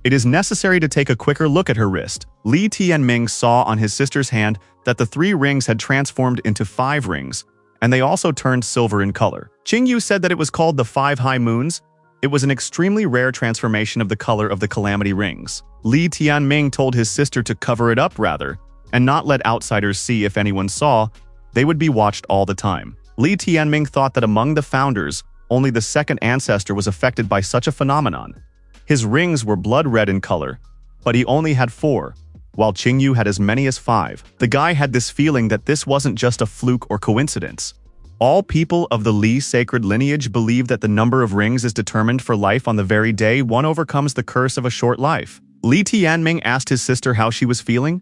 It is necessary to take a quicker look at her wrist. Li Tianming saw on his sister's hand that the 3 rings had transformed into 5 rings, and they also turned silver in color. Qingyu said that it was called the 5 high moons. It was an extremely rare transformation of the color of the calamity rings. Li Tianming told his sister to cover it up rather, and not let outsiders see. If anyone saw, they would be watched all the time. Li Tianming thought that among the founders, only the 2nd ancestor was affected by such a phenomenon. His rings were blood red in color, but he only had 4, while Qingyu had as many as 5. The guy had this feeling that this wasn't just a fluke or coincidence. All people of the Li sacred lineage believe that the number of rings is determined for life on the very day one overcomes the curse of a short life. Li Tianming asked his sister how she was feeling.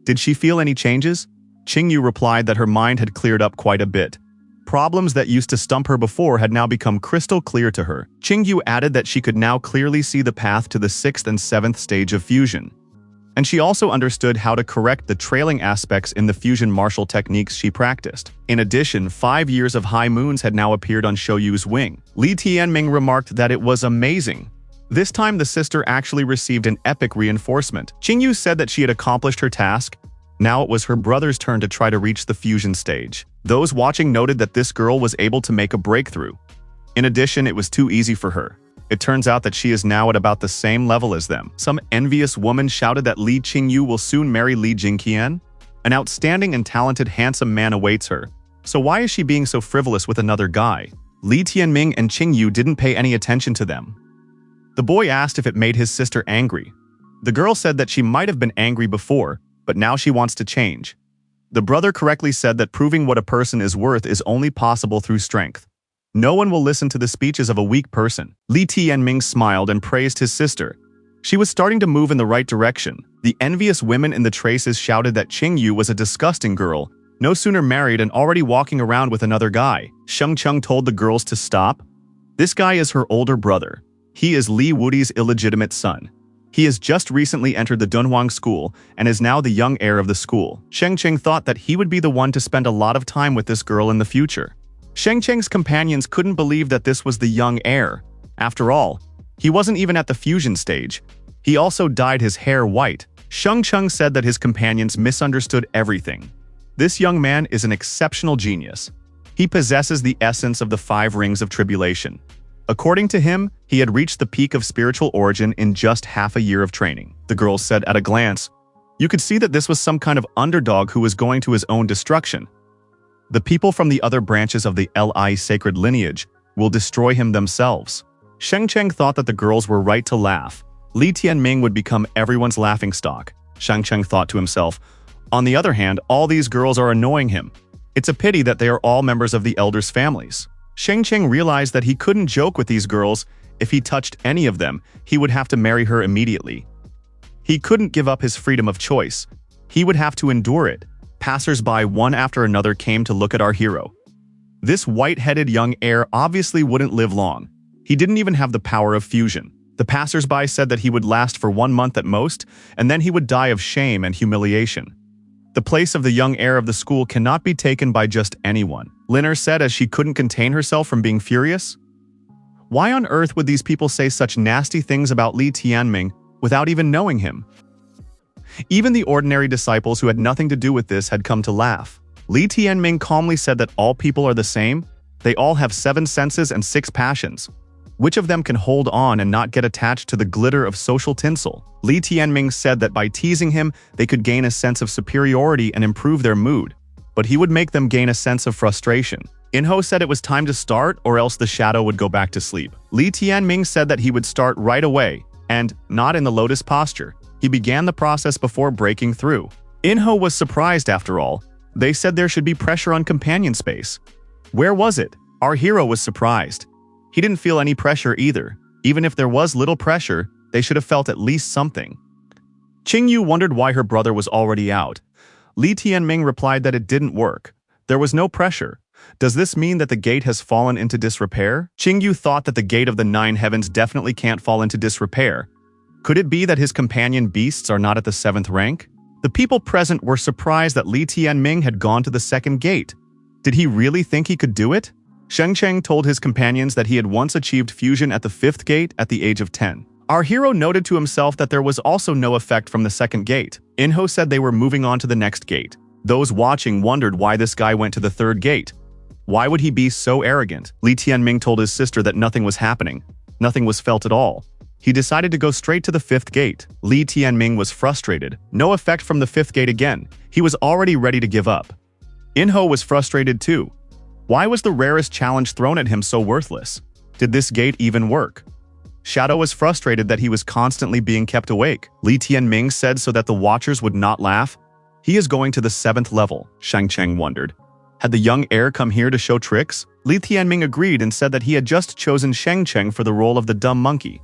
Did she feel any changes? Qingyu replied that her mind had cleared up quite a bit. Problems that used to stump her before had now become crystal clear to her. Qingyu added that she could now clearly see the path to the 6th and 7th stage of fusion. And she also understood how to correct the trailing aspects in the fusion martial techniques she practiced. In addition, 5 years of high moons had now appeared on Shoyu's wing. Li Tianming remarked that it was amazing. This time the sister actually received an epic reinforcement. Qingyu said that she had accomplished her task. Now it was her brother's turn to try to reach the fusion stage. Those watching noted that this girl was able to make a breakthrough. In addition, it was too easy for her. It turns out that she is now at about the same level as them. Some envious woman shouted that Li Qingyu will soon marry Li Jingqian. An outstanding and talented handsome man awaits her. So why is she being so frivolous with another guy? Li Tianming and Qingyu didn't pay any attention to them. The boy asked if it made his sister angry. The girl said that she might have been angry before, but now she wants to change. The brother correctly said that proving what a person is worth is only possible through strength. No one will listen to the speeches of a weak person. Li Tianming smiled and praised his sister. She was starting to move in the right direction. The envious women in the traces shouted that Qingyu was a disgusting girl, no sooner married and already walking around with another guy. Sheng Cheng told the girls to stop. This guy is her older brother. He is Li Wudi's illegitimate son. He has just recently entered the Dunhuang school and is now the young heir of the school. Sheng Cheng thought that he would be the one to spend a lot of time with this girl in the future. Sheng Cheng's companions couldn't believe that this was the young heir. After all, he wasn't even at the fusion stage. He also dyed his hair white. Sheng Cheng said that his companions misunderstood everything. This young man is an exceptional genius. He possesses the essence of the 5 rings of tribulation. According to him, he had reached the peak of spiritual origin in just half a year of training. The girls said at a glance. You could see that this was some kind of underdog who was going to his own destruction. The people from the other branches of the Li sacred lineage will destroy him themselves. Sheng Cheng thought that the girls were right to laugh. Li Tianming would become everyone's laughingstock. Sheng Cheng thought to himself. On the other hand, all these girls are annoying him. It's a pity that they are all members of the elders' families. Sheng Cheng realized that he couldn't joke with these girls. If he touched any of them, he would have to marry her immediately. He couldn't give up his freedom of choice. He would have to endure it. Passers-by one after another came to look at our hero. This white-headed young heir obviously wouldn't live long. He didn't even have the power of fusion. The passers-by said that he would last for 1 month at most, and then he would die of shame and humiliation. The place of the young heir of the school cannot be taken by just anyone, Linner said as she couldn't contain herself from being furious. Why on earth would these people say such nasty things about Li Tianming without even knowing him? Even the ordinary disciples who had nothing to do with this had come to laugh. Li Tianming calmly said that all people are the same. They all have 7 senses and 6 passions. Which of them can hold on and not get attached to the glitter of social tinsel? Li Tianming said that by teasing him, they could gain a sense of superiority and improve their mood. But he would make them gain a sense of frustration. Enho said it was time to start or else the shadow would go back to sleep. Li Tianming said that he would start right away, and, not in the lotus posture, he began the process before breaking through. Enho was surprised after all. They said there should be pressure on companion space. Where was it? Our hero was surprised. He didn't feel any pressure either. Even if there was little pressure, they should have felt at least something. Qingyu wondered why her brother was already out. Li Tianming replied that it didn't work. There was no pressure. Does this mean that the gate has fallen into disrepair? Qingyu thought that the gate of the 9 heavens definitely can't fall into disrepair. Could it be that his companion beasts are not at the 7th rank? The people present were surprised that Li Tianming had gone to the 2nd gate. Did he really think he could do it? Sheng Cheng told his companions that he had once achieved fusion at the 5th gate at the age of 10. Our hero noted to himself that there was also no effect from the 2nd gate. Enho said they were moving on to the next gate. Those watching wondered why this guy went to the 3rd gate. Why would he be so arrogant? Li Tianming told his sister that nothing was happening. Nothing was felt at all. He decided to go straight to the 5th gate. Li Tianming was frustrated. No effect from the 5th gate again. He was already ready to give up. Enho was frustrated too. Why was the rarest challenge thrown at him so worthless? Did this gate even work? Shadow was frustrated that he was constantly being kept awake. Li Tianming said so that the watchers would not laugh. He is going to the 7th level, Sheng Cheng wondered. Had the young heir come here to show tricks? Li Tianming agreed and said that he had just chosen Sheng Cheng for the role of the dumb monkey.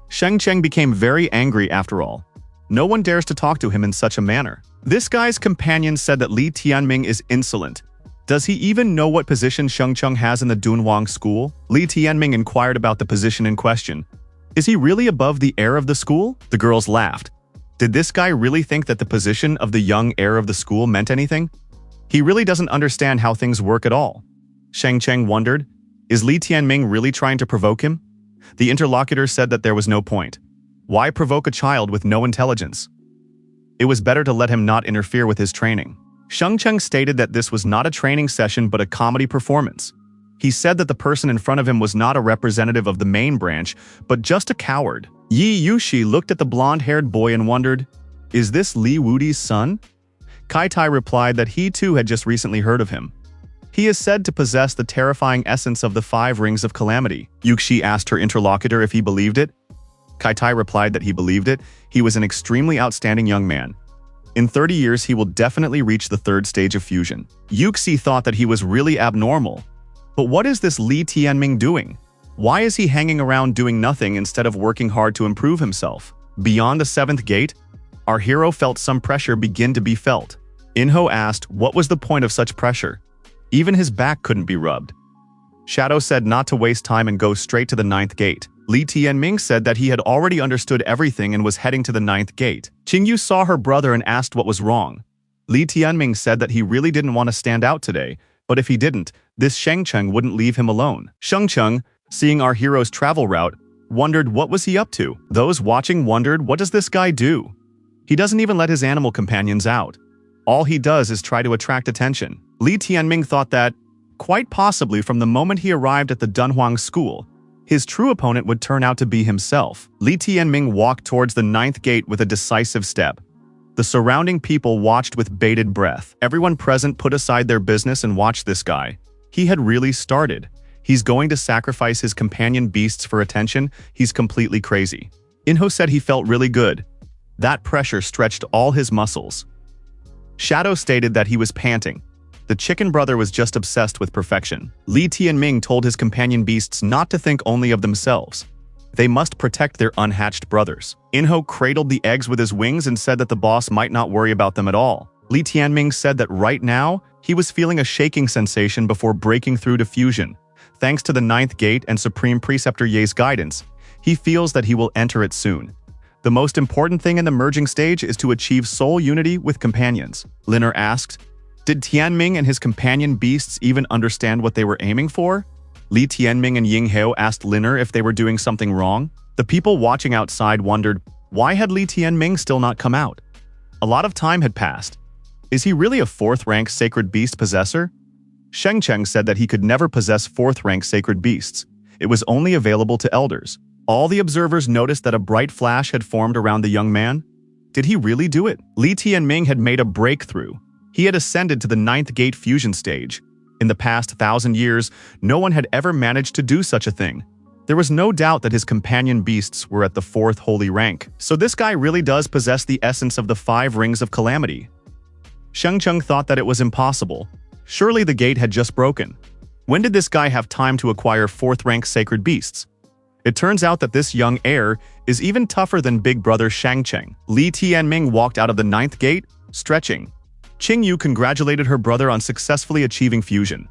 Sheng Cheng became very angry after all. No one dares to talk to him in such a manner. This guy's companion said that Li Tianming is insolent. Does he even know what position Sheng Cheng has in the Dunhuang school? Li Tianming inquired about the position in question. Is he really above the heir of the school? The girls laughed. Did this guy really think that the position of the young heir of the school meant anything? He really doesn't understand how things work at all. Sheng Cheng wondered, is Li Tianming really trying to provoke him? The interlocutor said that there was no point. Why provoke a child with no intelligence? It was better to let him not interfere with his training. Sheng Cheng stated that this was not a training session but a comedy performance. He said that the person in front of him was not a representative of the main branch, but just a coward. Yi Yushi looked at the blonde-haired boy and wondered, is this Li Wudi's son? Kai Tai replied that he too had just recently heard of him. He is said to possess the terrifying essence of the 5 rings of calamity. Yuxi asked her interlocutor if he believed it. Kai Tai replied that he believed it. He was an extremely outstanding young man. In 30 years, he will definitely reach the third stage of fusion. Yuxi thought that he was really abnormal. But what is this Li Tianming doing? Why is he hanging around doing nothing instead of working hard to improve himself? Beyond the 7th gate, our hero felt some pressure begin to be felt. Inho asked what was the point of such pressure. Even his back couldn't be rubbed. Shadow said not to waste time and go straight to the 9th gate. Li Tianming said that he had already understood everything and was heading to the 9th gate. Qingyu saw her brother and asked what was wrong. Li Tianming said that he really didn't want to stand out today, but if he didn't, this Shengcheng wouldn't leave him alone. Shengcheng, seeing our hero's travel route, wondered what was he up to. Those watching wondered, what does this guy do? He doesn't even let his animal companions out. All he does is try to attract attention. Li Tianming thought that, quite possibly from the moment he arrived at the Dunhuang school, his true opponent would turn out to be himself. Li Tianming walked towards the 9th gate with a decisive step. The surrounding people watched with bated breath. Everyone present put aside their business and watched this guy. He had really started. He's going to sacrifice his companion beasts for attention. He's completely crazy. Inho said he felt really good. That pressure stretched all his muscles. Shadow stated that he was panting. The chicken brother was just obsessed with perfection. Li Tianming told his companion beasts not to think only of themselves. They must protect their unhatched brothers. Inho cradled the eggs with his wings and said that the boss might not worry about them at all. Li Tianming said that right now, he was feeling a shaking sensation before breaking through to fusion. Thanks to the 9th gate and Supreme Preceptor Ye's guidance, he feels that he will enter it soon. The most important thing in the merging stage is to achieve soul unity with companions. Liner asked, did Tianming and his companion beasts even understand what they were aiming for? Li Tianming and Yinghao asked Liner if they were doing something wrong. The people watching outside wondered, why had Li Tianming still not come out? A lot of time had passed. Is he really a 4th-rank sacred beast possessor? Shengcheng said that he could never possess 4th-rank sacred beasts. It was only available to elders. All the observers noticed that a bright flash had formed around the young man. Did he really do it? Li Tianming had made a breakthrough. He had ascended to the 9th gate fusion stage. In the past 1,000 years, no one had ever managed to do such a thing. There was no doubt that his companion beasts were at the 4th holy rank. So this guy really does possess the essence of the 5 rings of calamity. Shengcheng thought that it was impossible. Surely the gate had just broken. When did this guy have time to acquire 4th-rank sacred beasts? It turns out that this young heir is even tougher than big brother Shangcheng. Li Tianming walked out of the 9th gate, stretching. Qingyu congratulated her brother on successfully achieving fusion.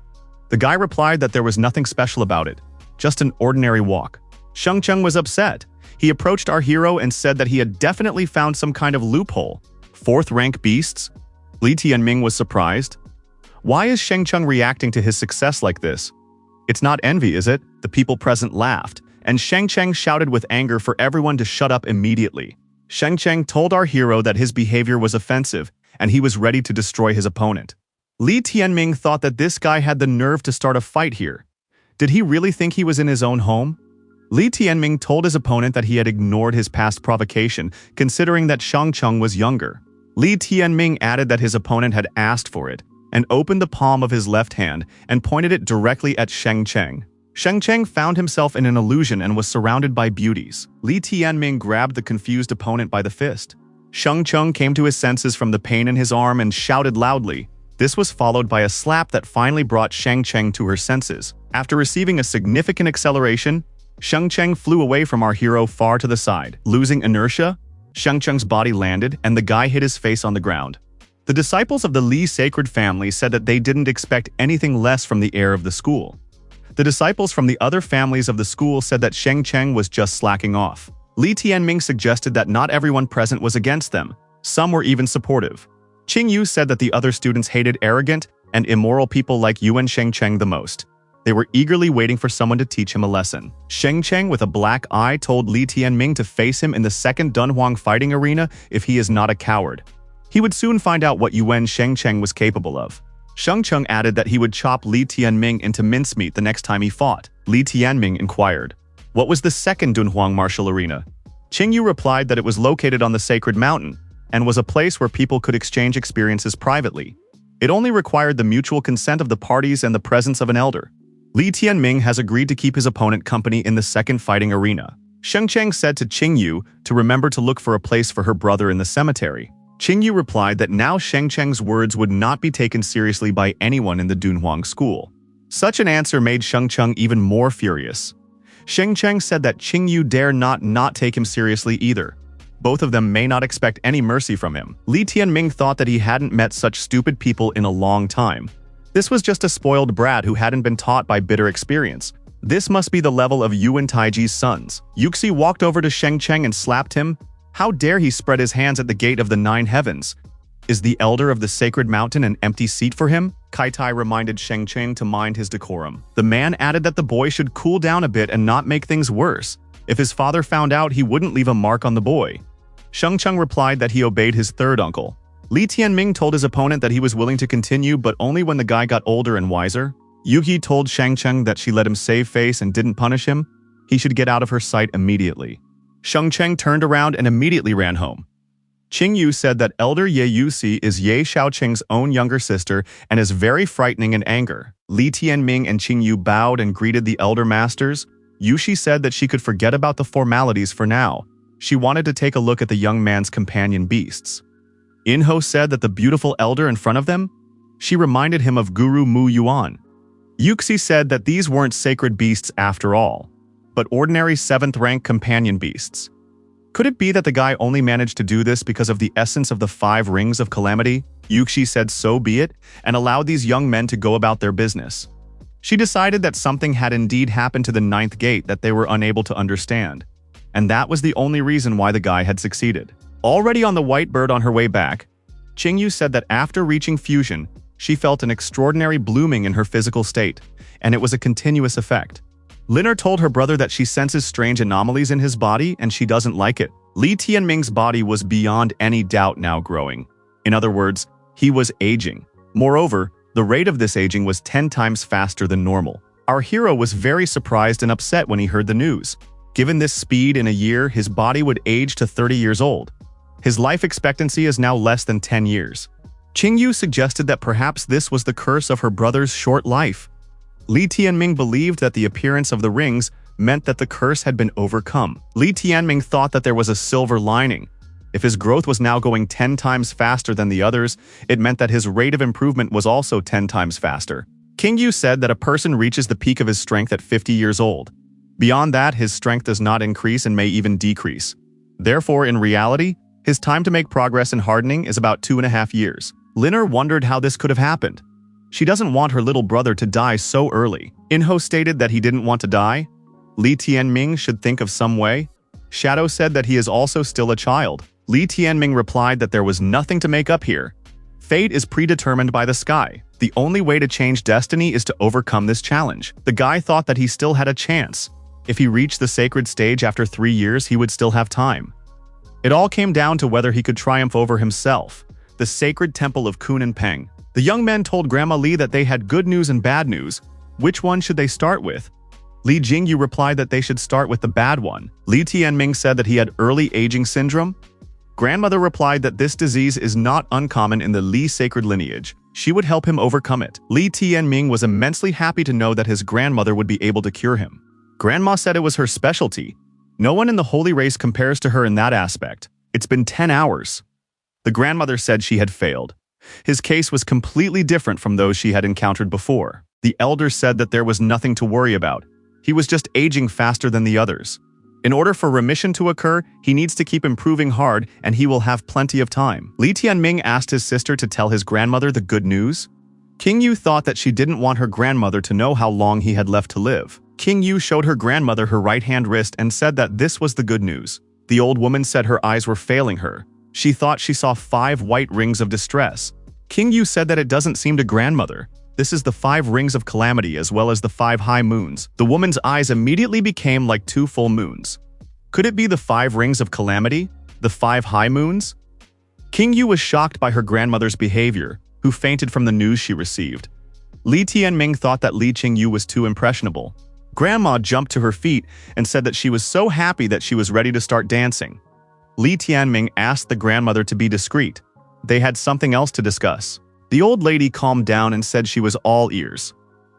The guy replied that there was nothing special about it, just an ordinary walk. Shengcheng was upset. He approached our hero and said that he had definitely found some kind of loophole. 4th-rank beasts? Li Tianming was surprised. Why is Shengcheng reacting to his success like this? It's not envy, is it? The people present laughed, and Shengcheng shouted with anger for everyone to shut up immediately. Shengcheng told our hero that his behavior was offensive, and he was ready to destroy his opponent. Li Tianming thought that this guy had the nerve to start a fight here. Did he really think he was in his own home? Li Tianming told his opponent that he had ignored his past provocation, considering that Shengcheng was younger. Li Tianming added that his opponent had asked for it, and opened the palm of his left hand and pointed it directly at Shengcheng. Shengcheng found himself in an illusion and was surrounded by beauties. Li Tianming grabbed the confused opponent by the fist. Shengcheng came to his senses from the pain in his arm and shouted loudly. This was followed by a slap that finally brought Shengcheng to her senses. After receiving a significant acceleration, Shengcheng flew away from our hero far to the side. Losing inertia, Shengcheng's body landed and the guy hit his face on the ground. The disciples of the Li sacred family said that they didn't expect anything less from the heir of the school. The disciples from the other families of the school said that Shengcheng was just slacking off. Li Tianming suggested that not everyone present was against them. Some were even supportive. Qingyu said that the other students hated arrogant and immoral people like Yuan Shengcheng the most. They were eagerly waiting for someone to teach him a lesson. Shengcheng with a black eye told Li Tianming to face him in the second Dunhuang fighting arena if he is not a coward. He would soon find out what Yuan Shengcheng was capable of. Shengcheng added that he would chop Li Tianming into mincemeat the next time he fought. Li Tianming inquired, what was the second Dunhuang martial arena? Qingyu replied that it was located on the sacred mountain and was a place where people could exchange experiences privately. It only required the mutual consent of the parties and the presence of an elder. Li Tianming has agreed to keep his opponent company in the second fighting arena. Shengcheng said to Qingyu to remember to look for a place for her brother in the cemetery. Qingyu replied that now Shengcheng's words would not be taken seriously by anyone in the Dunhuang school. Such an answer made Shengcheng even more furious. Shengcheng said that Qingyu dare not take him seriously either. Both of them may not expect any mercy from him. Li Tianming thought that he hadn't met such stupid people in a long time. This was just a spoiled brat who hadn't been taught by bitter experience. This must be the level of Yuan Taiji's sons. Yuxi walked over to Shengcheng and slapped him. How dare he spread his hands at the gate of the 9 heavens? Is the elder of the sacred mountain an empty seat for him? Kaitai reminded Shengcheng to mind his decorum. The man added that the boy should cool down a bit and not make things worse. If his father found out, he wouldn't leave a mark on the boy. Shengcheng replied that he obeyed his third uncle. Li Tianming told his opponent that he was willing to continue, but only when the guy got older and wiser. Yuki told Shengcheng that she let him save face and didn't punish him. He should get out of her sight immediately. Shengcheng turned around and immediately ran home. Qingyu said that Elder Ye Yuxi is Ye Shaoqing's own younger sister and is very frightening in anger. Li Tianming and Qingyu bowed and greeted the elder masters. Yuxi said that she could forget about the formalities for now. She wanted to take a look at the young man's companion beasts. Inho said that the beautiful elder in front of them? She reminded him of Guru Mu Yuan. Yuxi said that these weren't sacred beasts after all, but ordinary 7th-rank companion beasts. Could it be that the guy only managed to do this because of the essence of the 5 rings of calamity? Yuxi said so be it, and allowed these young men to go about their business. She decided that something had indeed happened to the 9th gate that they were unable to understand, and that was the only reason why the guy had succeeded. Already on the white bird on her way back, Qingyu said that after reaching fusion, she felt an extraordinary blooming in her physical state, and it was a continuous effect. Liner told her brother that she senses strange anomalies in his body and she doesn't like it. Li Tianming's body was beyond any doubt now growing. In other words, he was aging. Moreover, the rate of this aging was 10 times faster than normal. Our hero was very surprised and upset when he heard the news. Given this speed in a year, his body would age to 30 years old. His life expectancy is now less than 10 years. Qingyu suggested that perhaps this was the curse of her brother's short life. Li Tianming believed that the appearance of the rings meant that the curse had been overcome. Li Tianming thought that there was a silver lining. If his growth was now going 10 times faster than the others, it meant that his rate of improvement was also 10 times faster. Qingyu said that a person reaches the peak of his strength at 50 years old. Beyond that, his strength does not increase and may even decrease. Therefore, in reality, his time to make progress in hardening is about 2.5 years. Liner wondered how this could have happened. She doesn't want her little brother to die so early. Inho stated that he didn't want to die. Li Tianming should think of some way. Shadow said that he is also still a child. Li Tianming replied that there was nothing to make up here. Fate is predetermined by the sky. The only way to change destiny is to overcome this challenge. The guy thought that he still had a chance. If he reached the sacred stage after 3 years, he would still have time. It all came down to whether he could triumph over himself. The sacred temple of Kun and Peng. The young men told Grandma Li that they had good news and bad news. Which one should they start with? Li Jingyu replied that they should start with the bad one. Li Tianming said that he had early aging syndrome. Grandmother replied that this disease is not uncommon in the Li sacred lineage. She would help him overcome it. Li Tianming was immensely happy to know that his grandmother would be able to cure him. Grandma said it was her specialty. No one in the holy race compares to her in that aspect. It's been 10 hours. The grandmother said she had failed. His case was completely different from those she had encountered before. The elder said that there was nothing to worry about. He was just aging faster than the others. In order for remission to occur, he needs to keep improving hard and he will have plenty of time. Li Tianming asked his sister to tell his grandmother the good news. Qingyu thought that she didn't want her grandmother to know how long he had left to live. Qingyu showed her grandmother her right-hand wrist and said that this was the good news. The old woman said her eyes were failing her. She thought she saw 5 white rings of distress. Qingyu said that it doesn't seem to grandmother. This is the 5 rings of calamity as well as the 5 high moons. The woman's eyes immediately became like 2 full moons. Could it be the 5 rings of calamity? The 5 high moons? Qingyu was shocked by her grandmother's behavior, who fainted from the news she received. Li Tianming thought that Li Qingyu was too impressionable. Grandma jumped to her feet and said that she was so happy that she was ready to start dancing. Li Tianming asked the grandmother to be discreet. They had something else to discuss. The old lady calmed down and said she was all ears.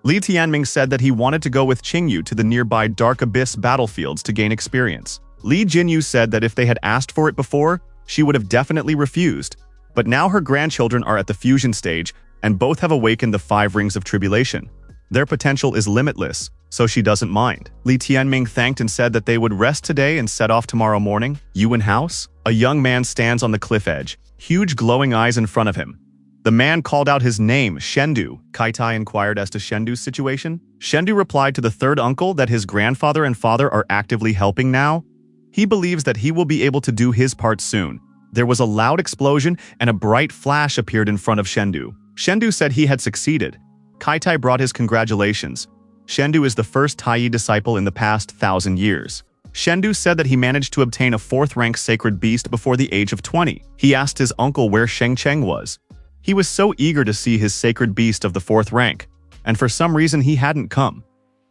Li Tianming said that he wanted to go with Qingyu to the nearby Dark Abyss battlefields to gain experience. Li Jinyu said that if they had asked for it before, she would have definitely refused. But now her grandchildren are at the fusion stage, and both have awakened the 5 rings of tribulation. Their potential is limitless, so she doesn't mind. Li Tianming thanked and said that they would rest today and set off tomorrow morning. Yuan House? A young man stands on the cliff edge, huge glowing eyes in front of him. The man called out his name, Shendu. Kaitai inquired as to Shendu's situation. Shendu replied to the third uncle that his grandfather and father are actively helping now. He believes that he will be able to do his part soon. There was a loud explosion and a bright flash appeared in front of Shendu. Shendu said he had succeeded. Kaitai brought his congratulations. Shendu is the first Taiyi disciple in the past 1,000 years. Shendu said that he managed to obtain a 4th-rank sacred beast before the age of 20. He asked his uncle where Shengcheng was. He was so eager to see his sacred beast of the 4th rank, and for some reason he hadn't come.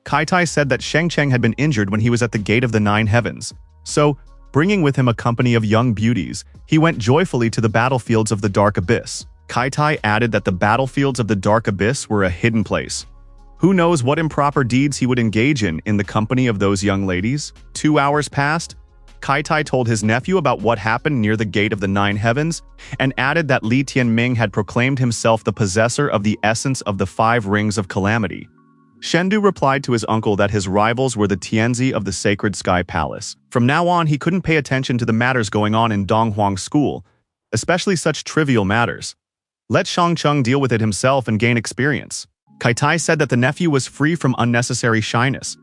Kaitai said that Shengcheng had been injured when he was at the Gate of the 9 Heavens. So, bringing with him a company of young beauties, he went joyfully to the battlefields of the Dark Abyss. Kaitai added that the battlefields of the Dark Abyss were a hidden place. Who knows what improper deeds he would engage in the company of those young ladies? 2 hours passed. Kaitai told his nephew about what happened near the Gate of the 9 Heavens, and added that Li Tianming had proclaimed himself the possessor of the essence of the 5 Rings of Calamity. Shendu replied to his uncle that his rivals were the Tianzi of the Sacred Sky Palace. From now on, he couldn't pay attention to the matters going on in Donghuang School, especially such trivial matters. Let Shangcheng deal with it himself and gain experience. Kaitai said that the nephew was free from unnecessary shyness.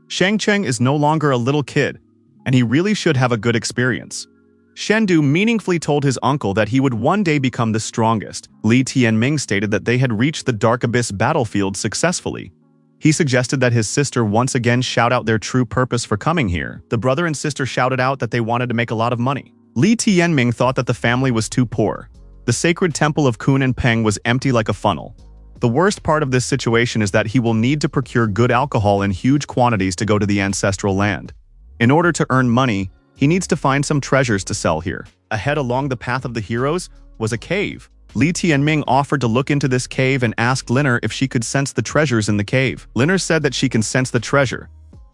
Shangcheng is no longer a little kid, and he really should have a good experience. Shendu meaningfully told his uncle that he would one day become the strongest. Li Tianming stated that they had reached the Dark Abyss battlefield successfully. He suggested that his sister once again shout out their true purpose for coming here. The brother and sister shouted out that they wanted to make a lot of money. Li Tianming thought that the family was too poor. The sacred temple of Kun and Peng was empty like a funnel. The worst part of this situation is that he will need to procure good alcohol in huge quantities to go to the ancestral land. In order to earn money, he needs to find some treasures to sell here. Ahead along the path of the heroes was a cave. Li Tianming offered to look into this cave and asked Liner if she could sense the treasures in the cave. Liner said that she can sense the treasure.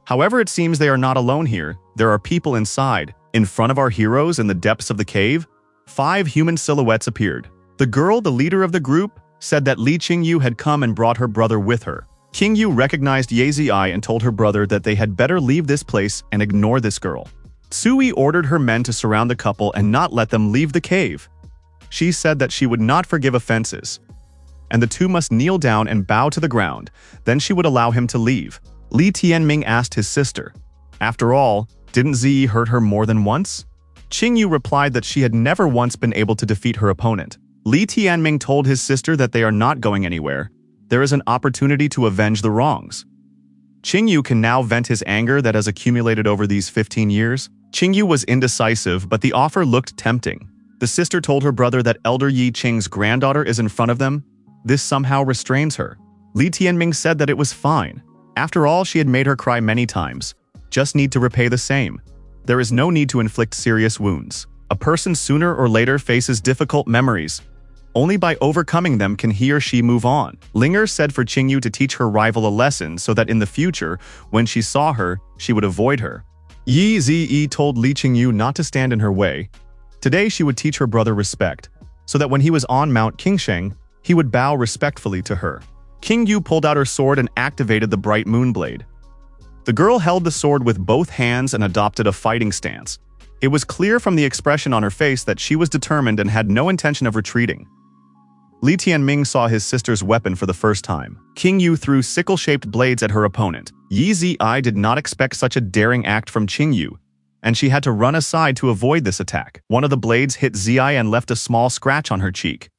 However, it seems they are not alone here. There are people inside. In front of our heroes in the depths of the cave, 5 human silhouettes appeared. The girl, the leader of the group, said that Li Qingyu had come and brought her brother with her. Qingyu recognized Ye Ziai and told her brother that they had better leave this place and ignore this girl. Tsui ordered her men to surround the couple and not let them leave the cave. She said that she would not forgive offenses, and the two must kneel down and bow to the ground, then she would allow him to leave. Li Tianming asked his sister, "After all, didn't Ziyi hurt her more than once?" Qingyu replied that she had never once been able to defeat her opponent. Li Tianming told his sister that they are not going anywhere. There is an opportunity to avenge the wrongs. Qingyu can now vent his anger that has accumulated over these 15 years. Qingyu was indecisive, but the offer looked tempting. The sister told her brother that Elder Yi Qing's granddaughter is in front of them. This somehow restrains her. Li Tianming said that it was fine. After all, she had made her cry many times. Just need to repay the same. There is no need to inflict serious wounds. A person sooner or later faces difficult memories. Only by overcoming them can he or she move on. Linger said for Qingyu to teach her rival a lesson so that in the future, when she saw her, she would avoid her. Yi Ziyi told Li Qingyu not to stand in her way. Today she would teach her brother respect, so that when he was on Mount Qingsheng, he would bow respectfully to her. Qingyu pulled out her sword and activated the bright moon blade. The girl held the sword with both hands and adopted a fighting stance. It was clear from the expression on her face that she was determined and had no intention of retreating. Li Tianming saw his sister's weapon for the first time. Qingyu threw sickle-shaped blades at her opponent. Yi Ziyi did not expect such a daring act from Qingyu, and she had to run aside to avoid this attack. One of the blades hit Ziyi and left a small scratch on her cheek.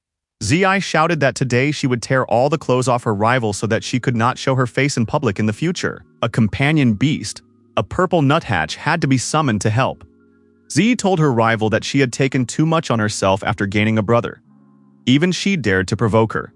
Ziyi shouted that today she would tear all the clothes off her rival so that she could not show her face in public in the future. A companion beast, a purple nuthatch, had to be summoned to help. Ziyi told her rival that she had taken too much on herself after gaining a brother. Even she dared to provoke her.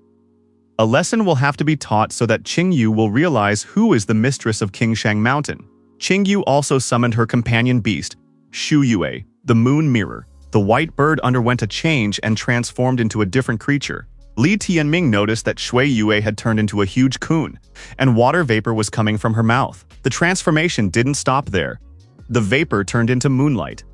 A lesson will have to be taught so that Qingyu will realize who is the mistress of Qingsheng Mountain. Qingyu also summoned her companion beast, Shu Yue, the moon mirror. The white bird underwent a change and transformed into a different creature. Li Tianming noticed that Shui Yue had turned into a huge coon, and water vapor was coming from her mouth. The transformation didn't stop there. The vapor turned into moonlight.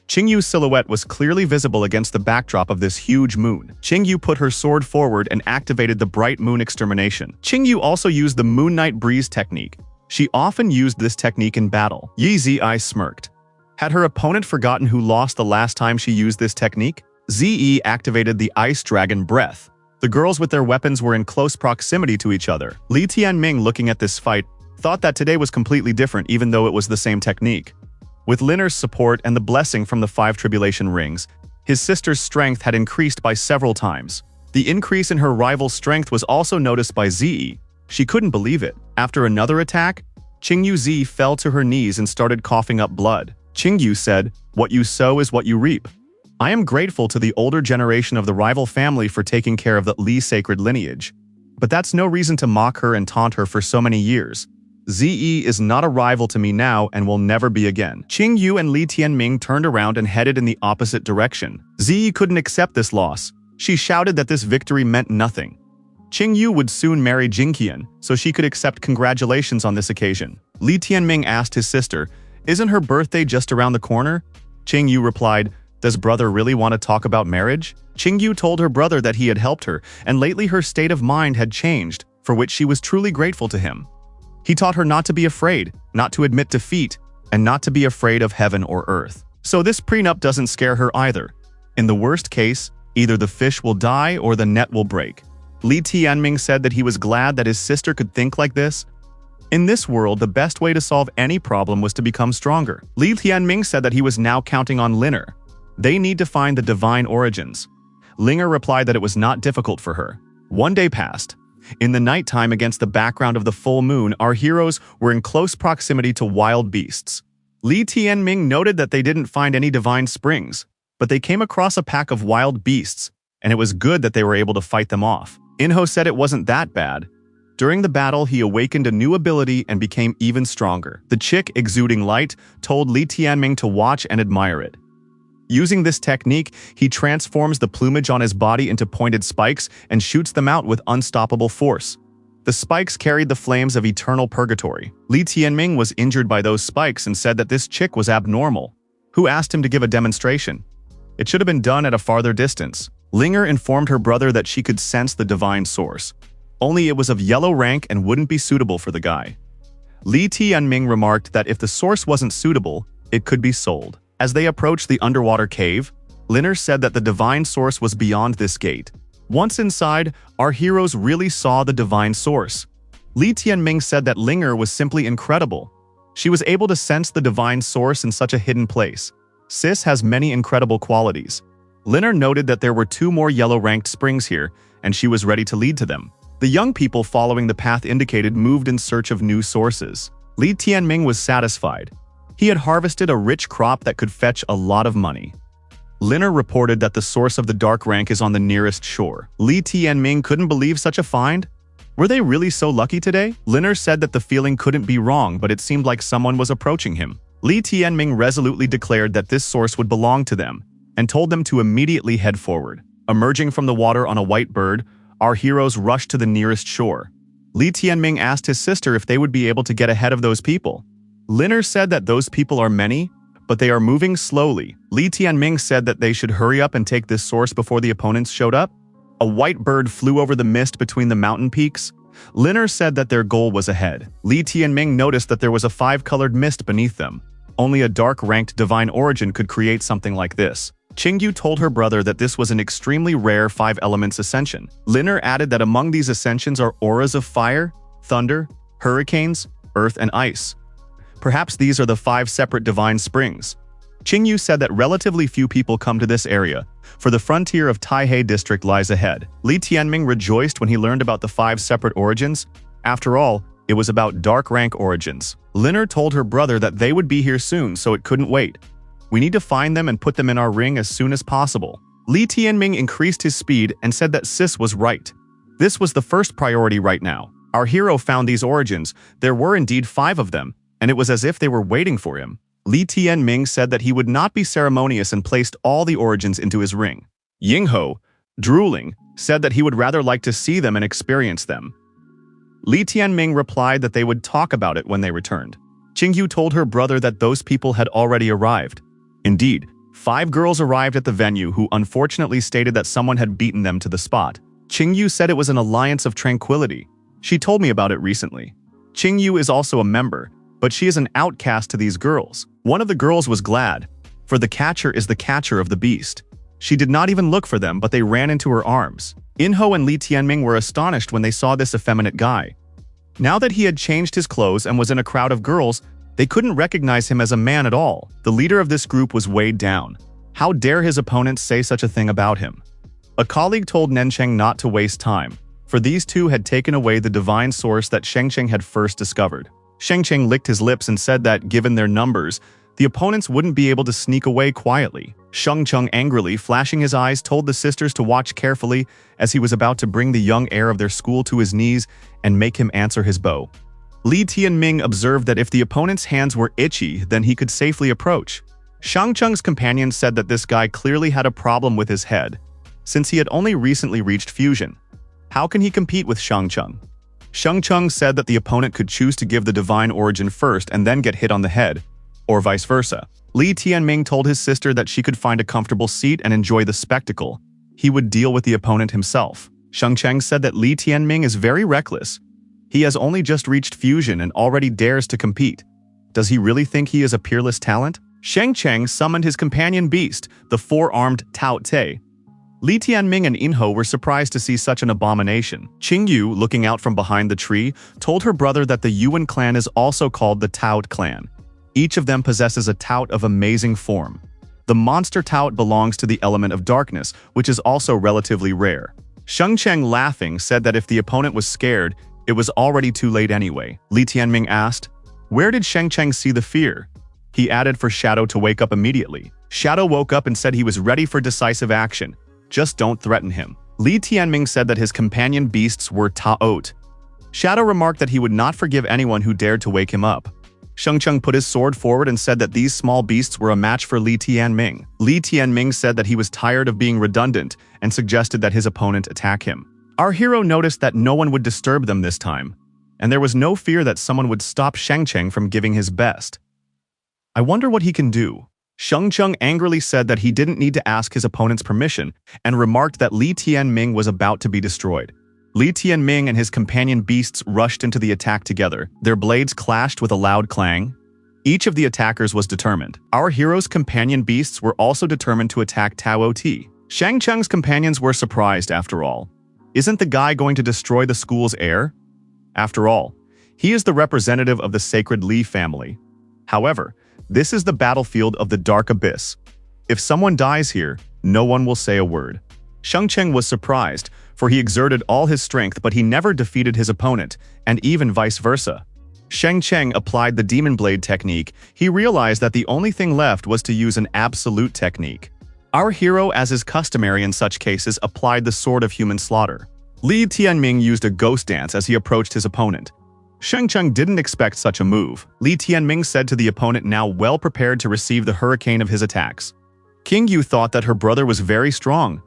Qingyu's silhouette was clearly visible against the backdrop of this huge moon. Qingyu put her sword forward and activated the bright moon extermination. Qingyu also used the Moon Night Breeze technique. She often used this technique in battle. Yi Ziyi smirked. Had her opponent forgotten who lost the last time she used this technique? Ziyi activated the Ice Dragon Breath. The girls with their weapons were in close proximity to each other. Li Tianming, looking at this fight, thought that today was completely different even though it was the same technique. With Linner's support and the blessing from the 5 tribulation rings, his sister's strength had increased by several times. The increase in her rival's strength was also noticed by Ziyi. She couldn't believe it. After another attack, Qingyu Zi fell to her knees and started coughing up blood. Qingyu said, "What you sow is what you reap." I am grateful to the older generation of the rival family for taking care of the Li sacred lineage. But that's no reason to mock her and taunt her for so many years. Ziyi is not a rival to me now and will never be again. Qingyu and Li Tianming turned around and headed in the opposite direction. Ziyi couldn't accept this loss. She shouted that this victory meant nothing. Qingyu would soon marry Jingqian, so she could accept congratulations on this occasion. Li Tianming asked his sister, "Isn't her birthday just around the corner?" Qingyu replied, "Does brother really want to talk about marriage?" Qingyu told her brother that he had helped her, and lately her state of mind had changed, for which she was truly grateful to him. He taught her not to be afraid, not to admit defeat, and not to be afraid of heaven or earth. So this prenup doesn't scare her either. In the worst case, either the fish will die or the net will break. Li Tianming said that he was glad that his sister could think like this. In this world, the best way to solve any problem was to become stronger. Li Tianming said that he was now counting on Linner. They need to find the divine origins. Linger replied that it was not difficult for her. One day passed. In the nighttime, against the background of the full moon, our heroes were in close proximity to wild beasts. Li Tianming noted that they didn't find any divine springs, but they came across a pack of wild beasts, and it was good that they were able to fight them off. Inho said it wasn't that bad. During the battle, he awakened a new ability and became even stronger. The chick exuding light told Li Tianming to watch and admire it. Using this technique, he transforms the plumage on his body into pointed spikes and shoots them out with unstoppable force. The spikes carried the flames of eternal purgatory. Li Tianming was injured by those spikes and said that this chick was abnormal. Who asked him to give a demonstration? It should have been done at a farther distance. Linger informed her brother that she could sense the divine source. Only it was of yellow rank and wouldn't be suitable for the guy. Li Tianming remarked that if the source wasn't suitable, it could be sold. As they approached the underwater cave, Linner said that the divine source was beyond this gate. Once inside, our heroes really saw the divine source. Li Tianming said that Linger was simply incredible. She was able to sense the divine source in such a hidden place. Sis has many incredible qualities. Linner noted that there were 2 more yellow-ranked springs here, and she was ready to lead to them. The young people following the path indicated moved in search of new sources. Li Tianming was satisfied. He had harvested a rich crop that could fetch a lot of money. Linner reported that the source of the dark rank is on the nearest shore. Li Tianming couldn't believe such a find. Were they really so lucky today? Linner said that the feeling couldn't be wrong, but it seemed like someone was approaching him. Li Tianming resolutely declared that this source would belong to them, and told them to immediately head forward. Emerging from the water on a white bird, our heroes rushed to the nearest shore. Li Tianming asked his sister if they would be able to get ahead of those people. Linner said that those people are many, but they are moving slowly. Li Tianming said that they should hurry up and take this source before the opponents showed up. A white bird flew over the mist between the mountain peaks. Linner said that their goal was ahead. Li Tianming noticed that there was a 5-colored mist beneath them. Only a dark-ranked divine origin could create something like this. Qingyu told her brother that this was an extremely rare 5-elements ascension. Linner added that among these ascensions are auras of fire, thunder, hurricanes, earth, and ice. Perhaps these are the 5 separate divine springs. Qingyu said that relatively few people come to this area, for the frontier of Taihei district lies ahead. Li Tianming rejoiced when he learned about the 5 separate origins. After all, it was about dark rank origins. Linner told her brother that they would be here soon, so it couldn't wait. We need to find them and put them in our ring as soon as possible. Li Tianming increased his speed and said that Sis was right. This was the first priority right now. Our hero found these origins. There were indeed 5 of them, and it was as if they were waiting for him. Li Tianming said that he would not be ceremonious and placed all the origins into his ring. Yingho, drooling, said that he would rather like to see them and experience them. Li Tianming replied that they would talk about it when they returned. Qingyu told her brother that those people had already arrived. Indeed, 5 girls arrived at the venue who unfortunately stated that someone had beaten them to the spot. Qingyu said it was an alliance of tranquility. She told me about it recently. Qingyu is also a member, but she is an outcast to these girls. One of the girls was glad, for the catcher is the catcher of the beast. She did not even look for them, but they ran into her arms. Enro and Li Tianming were astonished when they saw this effeminate guy. Now that he had changed his clothes and was in a crowd of girls, they couldn't recognize him as a man at all. The leader of this group was weighed down. How dare his opponents say such a thing about him? A colleague told Nencheng not to waste time, for these two had taken away the divine source that Shengcheng had first discovered. Shengcheng licked his lips and said that, given their numbers, the opponents wouldn't be able to sneak away quietly. Shengcheng angrily, flashing his eyes, told the sisters to watch carefully as he was about to bring the young heir of their school to his knees and make him answer his bow. Li Tianming observed that if the opponent's hands were itchy, then he could safely approach. Shangcheng's companion said that this guy clearly had a problem with his head, since he had only recently reached fusion. How can he compete with Shangcheng? Shangcheng said that the opponent could choose to give the divine origin first and then get hit on the head, or vice versa. Li Tianming told his sister that she could find a comfortable seat and enjoy the spectacle. He would deal with the opponent himself. Shangcheng said that Li Tianming is very reckless. He has only just reached fusion and already dares to compete. Does he really think he is a peerless talent? Shengcheng summoned his companion beast, the 4-armed Tao Te. Li Tianming and Enro were surprised to see such an abomination. Qingyu, looking out from behind the tree, told her brother that the Yuan clan is also called the Tout clan. Each of them possesses a tout of amazing form. The monster tout belongs to the element of darkness, which is also relatively rare. Shengcheng, laughing, said that if the opponent was scared, it was already too late anyway. Li Tianming asked, "Where did Shengcheng see the fear?" He added for Shadow to wake up immediately. Shadow woke up and said he was ready for decisive action. Just don't threaten him. Li Tianming said that his companion beasts were Taot. Shadow remarked that he would not forgive anyone who dared to wake him up. Shengcheng put his sword forward and said that these small beasts were a match for Li Tianming. Li Tianming said that he was tired of being redundant and suggested that his opponent attack him. Our hero noticed that no one would disturb them this time, and there was no fear that someone would stop Shengcheng from giving his best. I wonder what he can do. Shengcheng angrily said that he didn't need to ask his opponent's permission and remarked that Li Tianming was about to be destroyed. Li Tianming and his companion beasts rushed into the attack together. Their blades clashed with a loud clang. Each of the attackers was determined. Our hero's companion beasts were also determined to attack Tao Ti. Shengcheng's companions were surprised after all. Isn't the guy going to destroy the school's heir? After all, he is the representative of the sacred Li family. However, this is the battlefield of the Dark Abyss. If someone dies here, no one will say a word. Shengcheng was surprised, for he exerted all his strength but he never defeated his opponent, and even vice versa. Shengcheng applied the Demon Blade technique. He realized that the only thing left was to use an absolute technique. Our hero, as is customary in such cases, applied the Sword of Human Slaughter. Li Tianming used a ghost dance as he approached his opponent. Shengcheng didn't expect such a move. Li Tianming said to the opponent, now well prepared to receive the hurricane of his attacks. Qingyu thought that her brother was very strong.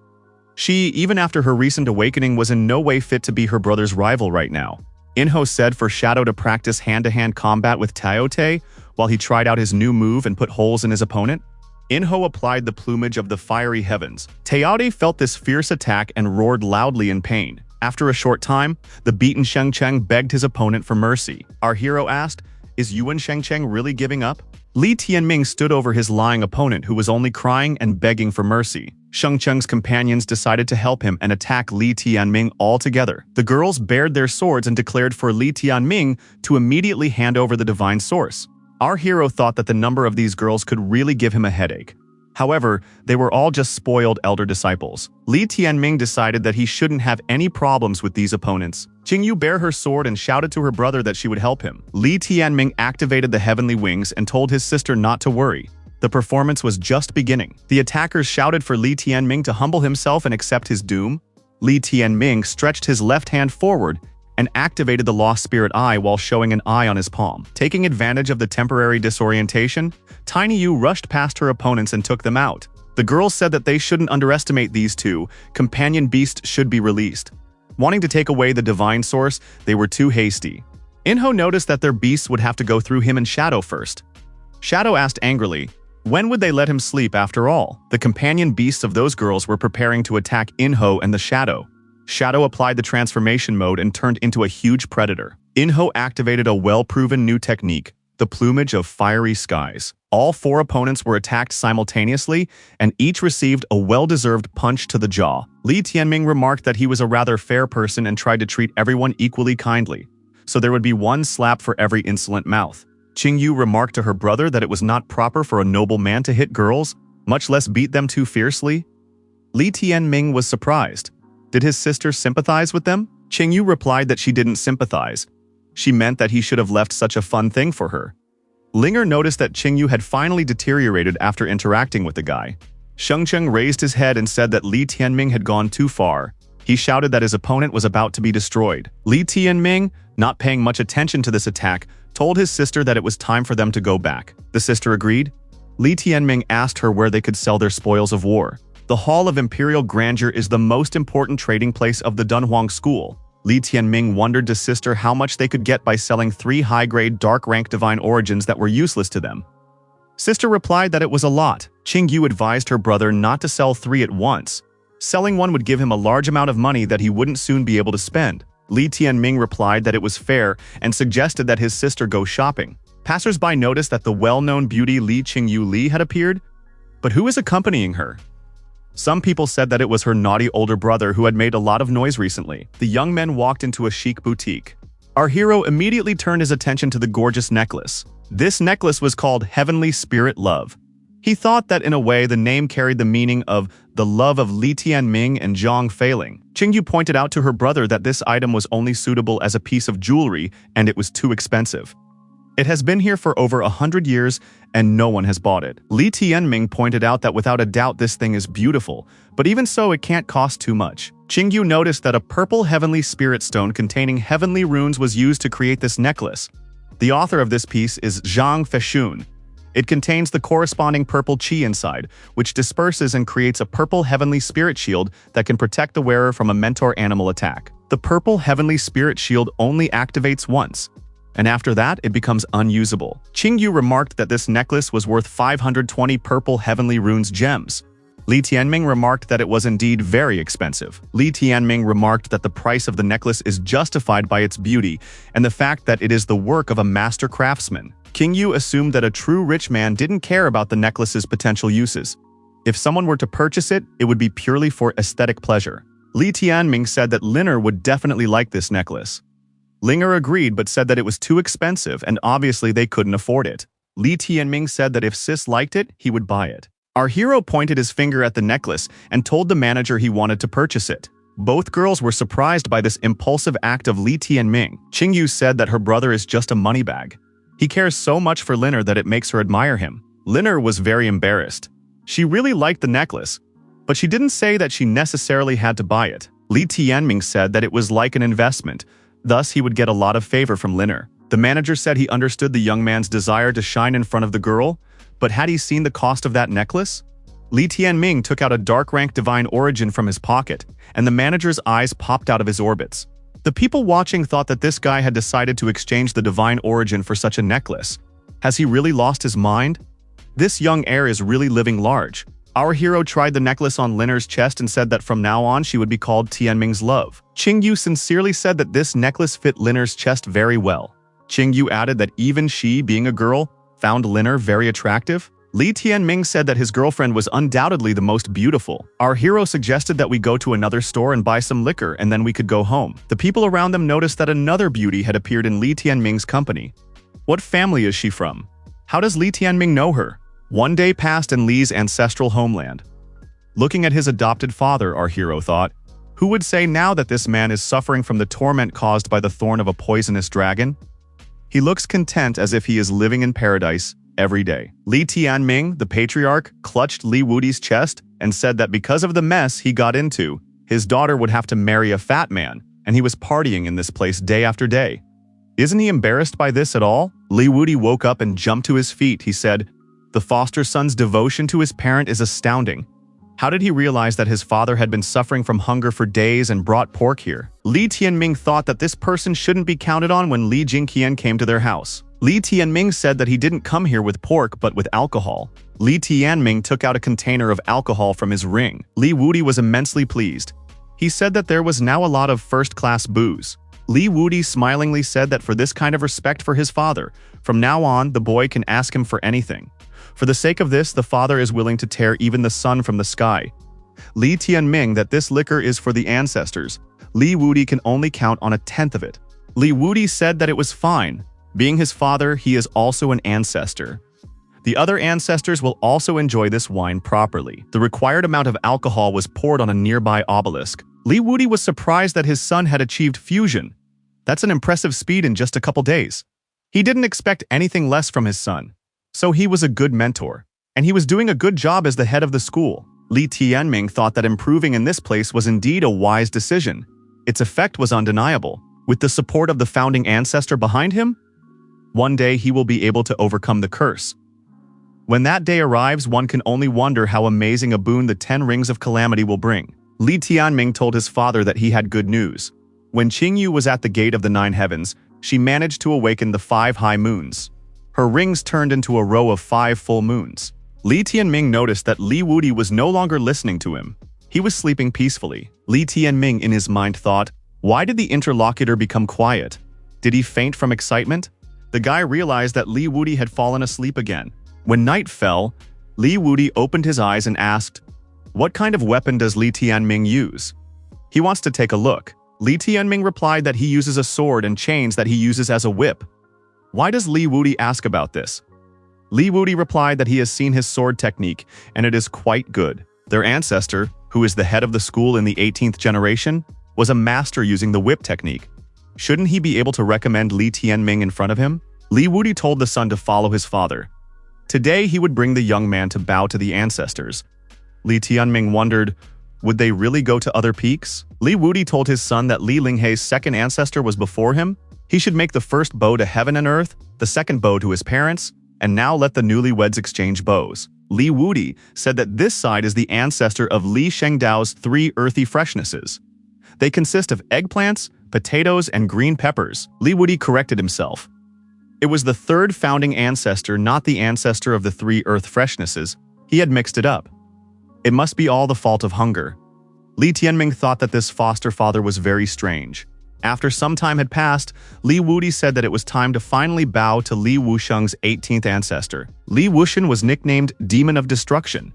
She, even after her recent awakening, was in no way fit to be her brother's rival right now. Enro said for Shadow to practice hand-to-hand combat with Tao Te while he tried out his new move and put holes in his opponent. Enro applied the plumage of the fiery heavens. Tao Te felt this fierce attack and roared loudly in pain. After a short time, the beaten Shengcheng begged his opponent for mercy. Our hero asked, "Is Yuan Shengcheng really giving up?" Li Tianming stood over his lying opponent who was only crying and begging for mercy. Shengcheng's companions decided to help him and attack Li Tianming altogether. The girls bared their swords and declared for Li Tianming to immediately hand over the divine source. Our hero thought that the number of these girls could really give him a headache. However, they were all just spoiled elder disciples. Li Tianming decided that he shouldn't have any problems with these opponents. Qingyu bare her sword and shouted to her brother that she would help him. Li Tianming activated the heavenly wings and told his sister not to worry. The performance was just beginning. The attackers shouted for Li Tianming to humble himself and accept his doom. Li Tianming stretched his left hand forward and activated the Lost Spirit Eye while showing an eye on his palm. Taking advantage of the temporary disorientation, Tiny Yu rushed past her opponents and took them out. The girls said that they shouldn't underestimate these two. Companion beasts should be released. Wanting to take away the divine source, they were too hasty. Enro noticed that their beasts would have to go through him and Shadow first. Shadow asked angrily, when would they let him sleep after all? The companion beasts of those girls were preparing to attack Enro and the Shadow. Shadow applied the transformation mode and turned into a huge predator. Enro activated a well-proven new technique, the plumage of fiery skies. All 4 opponents were attacked simultaneously, and each received a well-deserved punch to the jaw. Li Tianming remarked that he was a rather fair person and tried to treat everyone equally kindly, so there would be 1 slap for every insolent mouth. Qingyu remarked to her brother that it was not proper for a noble man to hit girls, much less beat them too fiercely. Li Tianming was surprised. Did his sister sympathize with them? Qingyu replied that she didn't sympathize. She meant that he should have left such a fun thing for her. Linger noticed that Qingyu had finally deteriorated after interacting with the guy. Shengcheng raised his head and said that Li Tianming had gone too far. He shouted that his opponent was about to be destroyed. Li Tianming, not paying much attention to this attack, told his sister that it was time for them to go back. The sister agreed. Li Tianming asked her where they could sell their spoils of war. The Hall of Imperial Grandeur is the most important trading place of the Dunhuang School. Li Tianming wondered to sister how much they could get by selling 3 high-grade dark-rank divine origins that were useless to them. Sister replied that it was a lot. Qingyu advised her brother not to sell 3 at once. Selling one would give him a large amount of money that he wouldn't soon be able to spend. Li Tianming replied that it was fair and suggested that his sister go shopping. Passers-by noticed that the well-known beauty Li Qingyu Li had appeared, but who is accompanying her? Some people said that it was her naughty older brother who had made a lot of noise recently. The young men walked into a chic boutique. Our hero immediately turned his attention to the gorgeous necklace. This necklace was called Heavenly Spirit Love. He thought that in a way the name carried the meaning of the love of Li Tianming and Zhang Feiling. Qingyu pointed out to her brother that this item was only suitable as a piece of jewelry and it was too expensive. It has been here for over 100 years and no one has bought it. Li Tianming pointed out that without a doubt this thing is beautiful, but even so it can't cost too much. Qingyu noticed that a purple heavenly spirit stone containing heavenly runes was used to create this necklace. The author of this piece is Zhang Feshun. It contains the corresponding purple qi inside, which disperses and creates a purple heavenly spirit shield that can protect the wearer from a mentor animal attack. The purple heavenly spirit shield only activates once, and after that it becomes unusable. Qingyu remarked that this necklace was worth 520 purple heavenly runes gems. Li Tianming remarked that it was indeed very expensive. Li Tianming remarked that the price of the necklace is justified by its beauty and the fact that it is the work of a master craftsman. Qingyu assumed that a true rich man didn't care about the necklace's potential uses. If someone were to purchase it, it would be purely for aesthetic pleasure. Li Tianming said that Linger would definitely like this necklace. Linger agreed but said that it was too expensive and obviously they couldn't afford it. Li Tianming said that if Sis liked it, he would buy it. Our hero pointed his finger at the necklace and told the manager he wanted to purchase it. Both girls were surprised by this impulsive act of Li Tianming. Qingyu said that her brother is just a money bag. He cares so much for Linger that it makes her admire him. Linger was very embarrassed. She really liked the necklace, but she didn't say that she necessarily had to buy it. Li Tianming said that it was like an investment, thus he would get a lot of favor from Linger. The manager said he understood the young man's desire to shine in front of the girl, but had he seen the cost of that necklace? Li Tianming took out a dark-rank divine origin from his pocket, and the manager's eyes popped out of his orbits. The people watching thought that this guy had decided to exchange the divine origin for such a necklace. Has he really lost his mind? This young heir is really living large. Our hero tried the necklace on Linner's chest and said that from now on she would be called Tianming's love. Qingyu sincerely said that this necklace fit Linner's chest very well. Qingyu added that even she, being a girl, found Linner very attractive. Li Tianming said that his girlfriend was undoubtedly the most beautiful. Our hero suggested that we go to another store and buy some liquor and then we could go home. The people around them noticed that another beauty had appeared in Li Tianming's company. What family is she from? How does Li Tianming know her? One day passed in Li's ancestral homeland. Looking at his adopted father, our hero thought, who would say now that this man is suffering from the torment caused by the thorn of a poisonous dragon? He looks content as if he is living in paradise every day. Li Tianming, the patriarch, clutched Li Wudi's chest and said that because of the mess he got into, his daughter would have to marry a fat man, and he was partying in this place day after day. Isn't he embarrassed by this at all? Li Wudi woke up and jumped to his feet. He said, The foster son's devotion to his parent is astounding. How did he realize that his father had been suffering from hunger for days and brought pork here? Li Tianming thought that this person shouldn't be counted on when Li Jingqian came to their house. Li Tianming said that he didn't come here with pork but with alcohol. Li Tianming took out a container of alcohol from his ring. Li Wudi was immensely pleased. He said that there was now a lot of first-class booze. Li Wudi smilingly said that for this kind of respect for his father, from now on the boy can ask him for anything. For the sake of this, the father is willing to tear even the sun from the sky. Li Tianming that this liquor is for the ancestors. Li Wudi can only count on a tenth of it. Li Wudi said that it was fine. Being his father, he is also an ancestor. The other ancestors will also enjoy this wine properly. The required amount of alcohol was poured on a nearby obelisk. Li Wudi was surprised that his son had achieved fusion. That's an impressive speed in just a couple days. He didn't expect anything less from his son. So he was a good mentor. And he was doing a good job as the head of the school. Li Tianming thought that improving in this place was indeed a wise decision. Its effect was undeniable. With the support of the founding ancestor behind him, one day he will be able to overcome the curse. When that day arrives, one can only wonder how amazing a boon the 10 Rings of Calamity will bring. Li Tianming told his father that he had good news. When Qingyu was at the gate of the 9 heavens, she managed to awaken the 5 high moons. Her rings turned into a row of 5 full moons. Li Tianming noticed that Li Wudi was no longer listening to him. He was sleeping peacefully. Li Tianming in his mind thought, why did the interlocutor become quiet? Did he faint from excitement? The guy realized that Li Wudi had fallen asleep again. When night fell, Li Wudi opened his eyes and asked, what kind of weapon does Li Tianming use? He wants to take a look. Li Tianming replied that he uses a sword and chains that he uses as a whip. Why does Li Wudi ask about this? Li Wudi replied that he has seen his sword technique and it is quite good. Their ancestor, who is the head of the school in the 18th generation, was a master using the whip technique. Shouldn't he be able to recommend Li Tianming in front of him? Li Wudi told the son to follow his father. Today he would bring the young man to bow to the ancestors. Li Tianming wondered, would they really go to other peaks? Li Wudi told his son that Li Linghei's second ancestor was before him. He should make the first bow to heaven and earth, the second bow to his parents, and now let the newlyweds exchange bows. Li Wudi said that this side is the ancestor of Li Shengdao's 3 earthy freshnesses. They consist of eggplants, potatoes, and green peppers. Li Wudi corrected himself. It was the 3rd founding ancestor, not the ancestor of the 3 earth freshnesses. He had mixed it up. It must be all the fault of hunger. Li Tianming thought that this foster father was very strange. After some time had passed, Li Wudi said that it was time to finally bow to Li Wusheng's 18th ancestor. Li Wusheng was nicknamed Demon of Destruction.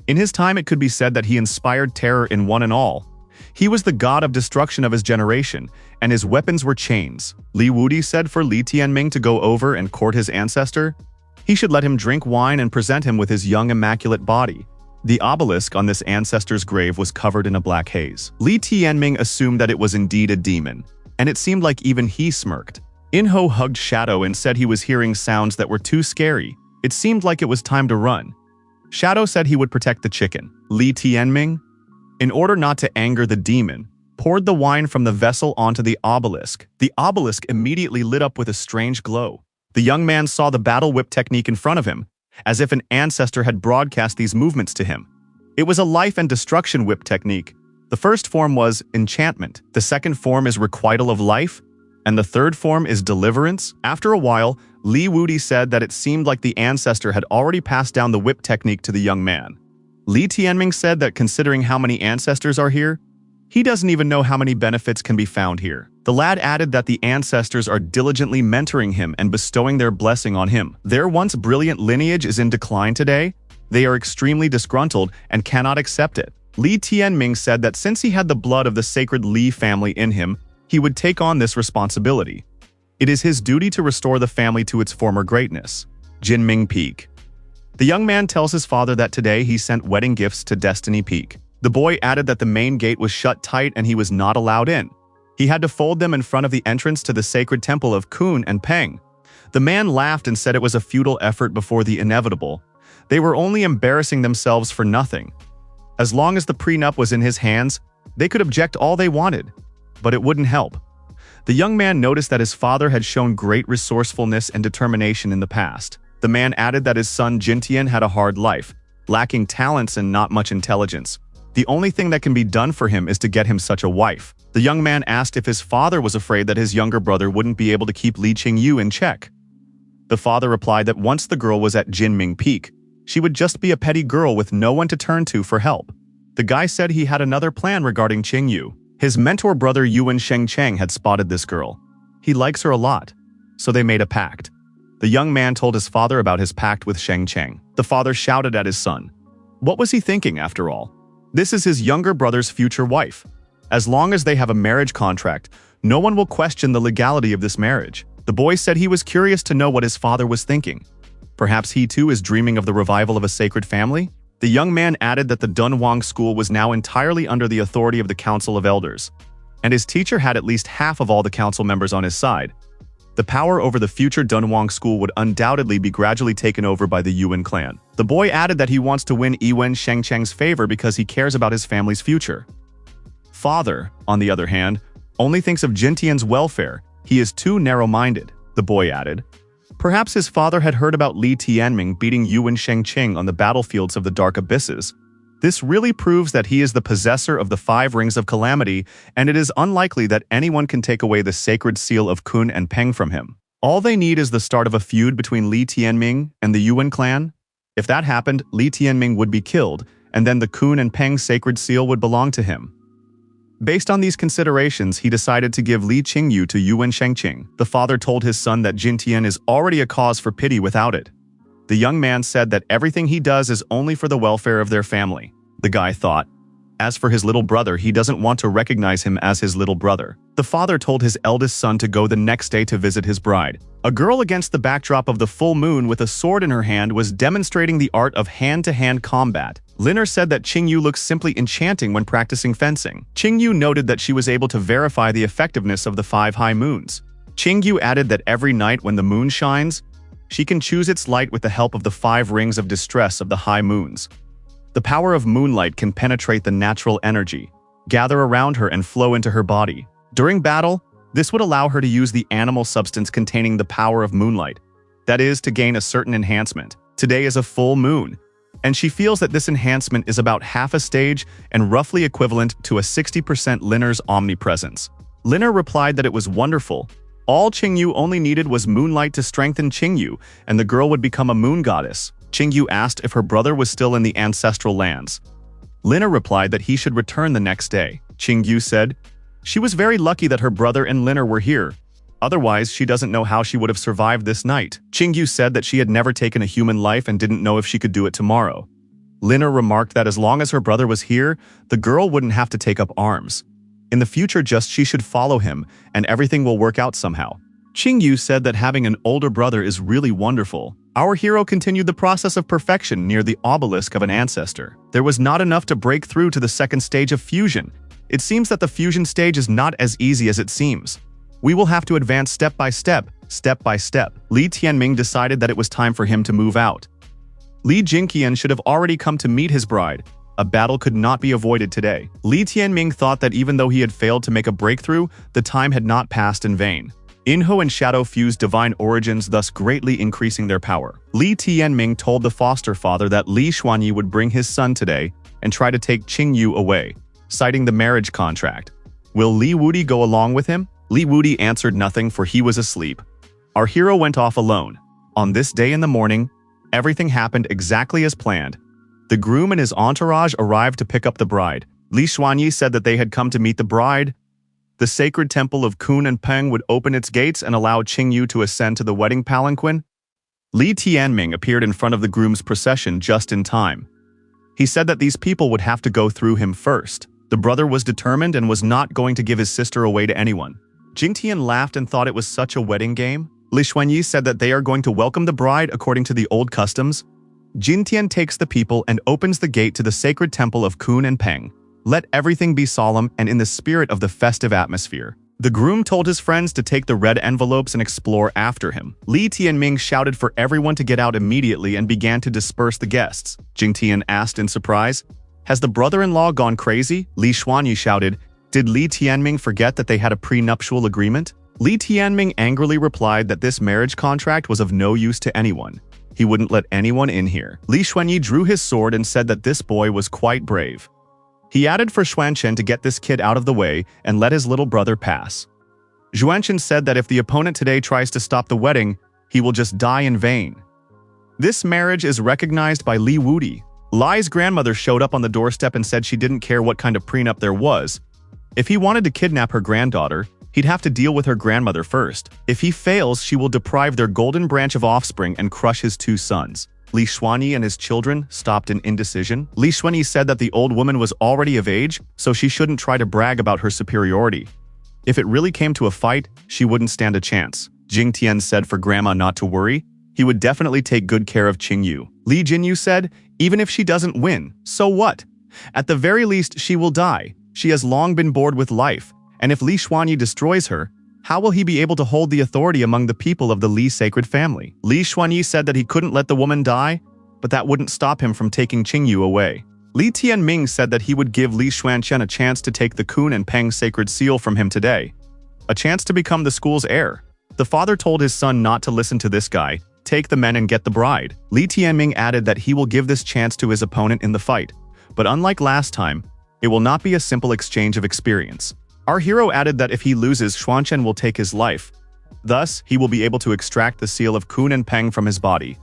In his time, it could be said that he inspired terror in one and all. He was the god of destruction of his generation, and his weapons were chains. Li Wudi said for Li Tianming to go over and court his ancestor. He should let him drink wine and present him with his young immaculate body. The obelisk on this ancestor's grave was covered in a black haze. Li Tianming assumed that it was indeed a demon, and it seemed like even he smirked. Enho hugged Shadow and said he was hearing sounds that were too scary. It seemed like it was time to run. Shadow said he would protect the chicken. Li Tianming, in order not to anger the demon, poured the wine from the vessel onto the obelisk. The obelisk immediately lit up with a strange glow. The young man saw the battle whip technique in front of him, as if an ancestor had broadcast these movements to him. It was a life and destruction whip technique. The first form was enchantment, the second form is requital of life, and the third form is deliverance. After a while, Li Wudi said that it seemed like the ancestor had already passed down the whip technique to the young man. Li Tianming said that considering how many ancestors are here, he doesn't even know how many benefits can be found here. The lad added that the ancestors are diligently mentoring him and bestowing their blessing on him. Their once brilliant lineage is in decline today. They are extremely disgruntled and cannot accept it. Li Tianming said that since he had the blood of the sacred Li family in him, he would take on this responsibility. It is his duty to restore the family to its former greatness. Jinming Peak. The young man tells his father that today he sent wedding gifts to Destiny Peak. The boy added that the main gate was shut tight and he was not allowed in. He had to fold them in front of the entrance to the sacred temple of Kun and Peng. The man laughed and said it was a futile effort before the inevitable. They were only embarrassing themselves for nothing. As long as the prenup was in his hands, they could object all they wanted, but it wouldn't help. The young man noticed that his father had shown great resourcefulness and determination in the past. The man added that his son Jintian had a hard life, lacking talents and not much intelligence. The only thing that can be done for him is to get him such a wife. The young man asked if his father was afraid that his younger brother wouldn't be able to keep Li Qingyu in check. The father replied that once the girl was at Jinming peak, she would just be a petty girl with no one to turn to for help. The guy said he had another plan regarding Qingyu. His mentor brother Yuan Shengcheng had spotted this girl. He likes her a lot, so they made a pact. The young man told his father about his pact with Shengcheng. The father shouted at his son. What was he thinking, after all? This is his younger brother's future wife. As long as they have a marriage contract, no one will question the legality of this marriage. The boy said he was curious to know what his father was thinking. Perhaps he too is dreaming of the revival of a sacred family? The young man added that the Dunhuang school was now entirely under the authority of the Council of Elders, and his teacher had at least half of all the council members on his side. The power over the future Dunhuang school would undoubtedly be gradually taken over by the Yuan clan. The boy added that he wants to win Yuan Shengcheng's favor because he cares about his family's future. Father, on the other hand, only thinks of Jintian's welfare. He is too narrow-minded, the boy added. Perhaps his father had heard about Li Tianming beating Yuan Shengcheng on the battlefields of the Dark Abysses. This really proves that he is the possessor of the 5 Rings of Calamity, and it is unlikely that anyone can take away the sacred seal of Kun and Peng from him. All they need is the start of a feud between Li Tianming and the Yuan clan. If that happened, Li Tianming would be killed, and then the Kun and Peng sacred seal would belong to him. Based on these considerations, he decided to give Li Qingyu to Yuan Shengcheng. The father told his son that Jintian is already a cause for pity without it. The young man said that everything he does is only for the welfare of their family. The guy thought. As for his little brother, he doesn't want to recognize him as his little brother. The father told his eldest son to go the next day to visit his bride. A girl against the backdrop of the full moon with a sword in her hand was demonstrating the art of hand-to-hand combat. Liner said that Qingyu looks simply enchanting when practicing fencing. Qingyu noted that she was able to verify the effectiveness of the 5 high moons. Qingyu added that every night when the moon shines, she can choose its light with the help of the 5 rings of distress of the high moons. The power of moonlight can penetrate the natural energy, gather around her and flow into her body. During battle, this would allow her to use the animal substance containing the power of moonlight, that is, to gain a certain enhancement. Today is a full moon, and she feels that this enhancement is about half a stage and roughly equivalent to a 60% Liner's omnipresence. Liner replied that it was wonderful. All Qingyu only needed was moonlight to strengthen Qingyu, and the girl would become a moon goddess. Qingyu asked if her brother was still in the ancestral lands. Liner replied that he should return the next day. Qingyu said, she was very lucky that her brother and Liner were here. Otherwise, she doesn't know how she would have survived this night. Qingyu said that she had never taken a human life and didn't know if she could do it tomorrow. Liner remarked that as long as her brother was here, the girl wouldn't have to take up arms. In the future, just she should follow him, and everything will work out somehow. Qingyu said that having an older brother is really wonderful. Our hero continued the process of perfection near the obelisk of an ancestor. There was not enough to break through to the second stage of fusion. It seems that the fusion stage is not as easy as it seems. We will have to advance step by step, step by step. Li Tianming decided that it was time for him to move out. Li Jingqian should have already come to meet his bride. A battle could not be avoided today. Li Tianming thought that even though he had failed to make a breakthrough, the time had not passed in vain. Enho and Shadow fused divine origins, thus greatly increasing their power. Li Tianming told the foster father that Li Xuanyi would bring his son today and try to take Qingyu away, citing the marriage contract. Will Li Wudi go along with him? Li Wudi answered nothing, for he was asleep. Our hero went off alone. On this day in the morning, everything happened exactly as planned. The groom and his entourage arrived to pick up the bride. Li Xuanyi said that they had come to meet the bride. The sacred temple of Kun and Peng would open its gates and allow Qingyu to ascend to the wedding palanquin. Li Tianming appeared in front of the groom's procession just in time. He said that these people would have to go through him first. The brother was determined and was not going to give his sister away to anyone. Jingtian laughed and thought it was such a wedding game. Li Xuanyi said that they are going to welcome the bride according to the old customs. Jintian takes the people and opens the gate to the sacred temple of Kun and Peng. Let everything be solemn and in the spirit of the festive atmosphere. The groom told his friends to take the red envelopes and explore after him. Li Tianming shouted for everyone to get out immediately and began to disperse the guests. Jingtian asked in surprise, "Has the brother-in-law gone crazy?" Li Xuanyi shouted, "Did Li Tianming forget that they had a prenuptial agreement?" Li Tianming angrily replied that this marriage contract was of no use to anyone. he wouldn't let anyone in here. Li Xuanyi drew his sword and said that this boy was quite brave. He added for Xuanchen to get this kid out of the way and let his little brother pass. Xuanchen said that if the opponent today tries to stop the wedding, he will just die in vain. This marriage is recognized by Li Wudi. Li's grandmother showed up on the doorstep and said she didn't care what kind of prenup there was. If he wanted to kidnap her granddaughter, he'd have to deal with her grandmother first. If he fails, she will deprive their golden branch of offspring and crush his 2 sons. Li Xuanyi and his children stopped in indecision. Li Xuanyi said that the old woman was already of age, so she shouldn't try to brag about her superiority. If it really came to a fight, she wouldn't stand a chance. Jing Tian said for Grandma not to worry. He would definitely take good care of Qingyu. Li Jinyu said, even if she doesn't win, so what? At the very least, she will die. She has long been bored with life, and if Li Xuanyi destroys her, how will he be able to hold the authority among the people of the Li sacred family? Li Xuanyi said that he couldn't let the woman die, but that wouldn't stop him from taking Qingyu away. Li Tianming said that he would give Li Xuanchen a chance to take the Kun and Peng sacred seal from him today. A chance to become the school's heir. The father told his son not to listen to this guy, take the men and get the bride. Li Tianming added that he will give this chance to his opponent in the fight, but unlike last time, it will not be a simple exchange of experience. Our hero added that if he loses, Xuanchen will take his life. Thus, he will be able to extract the seal of Kun and Peng from his body.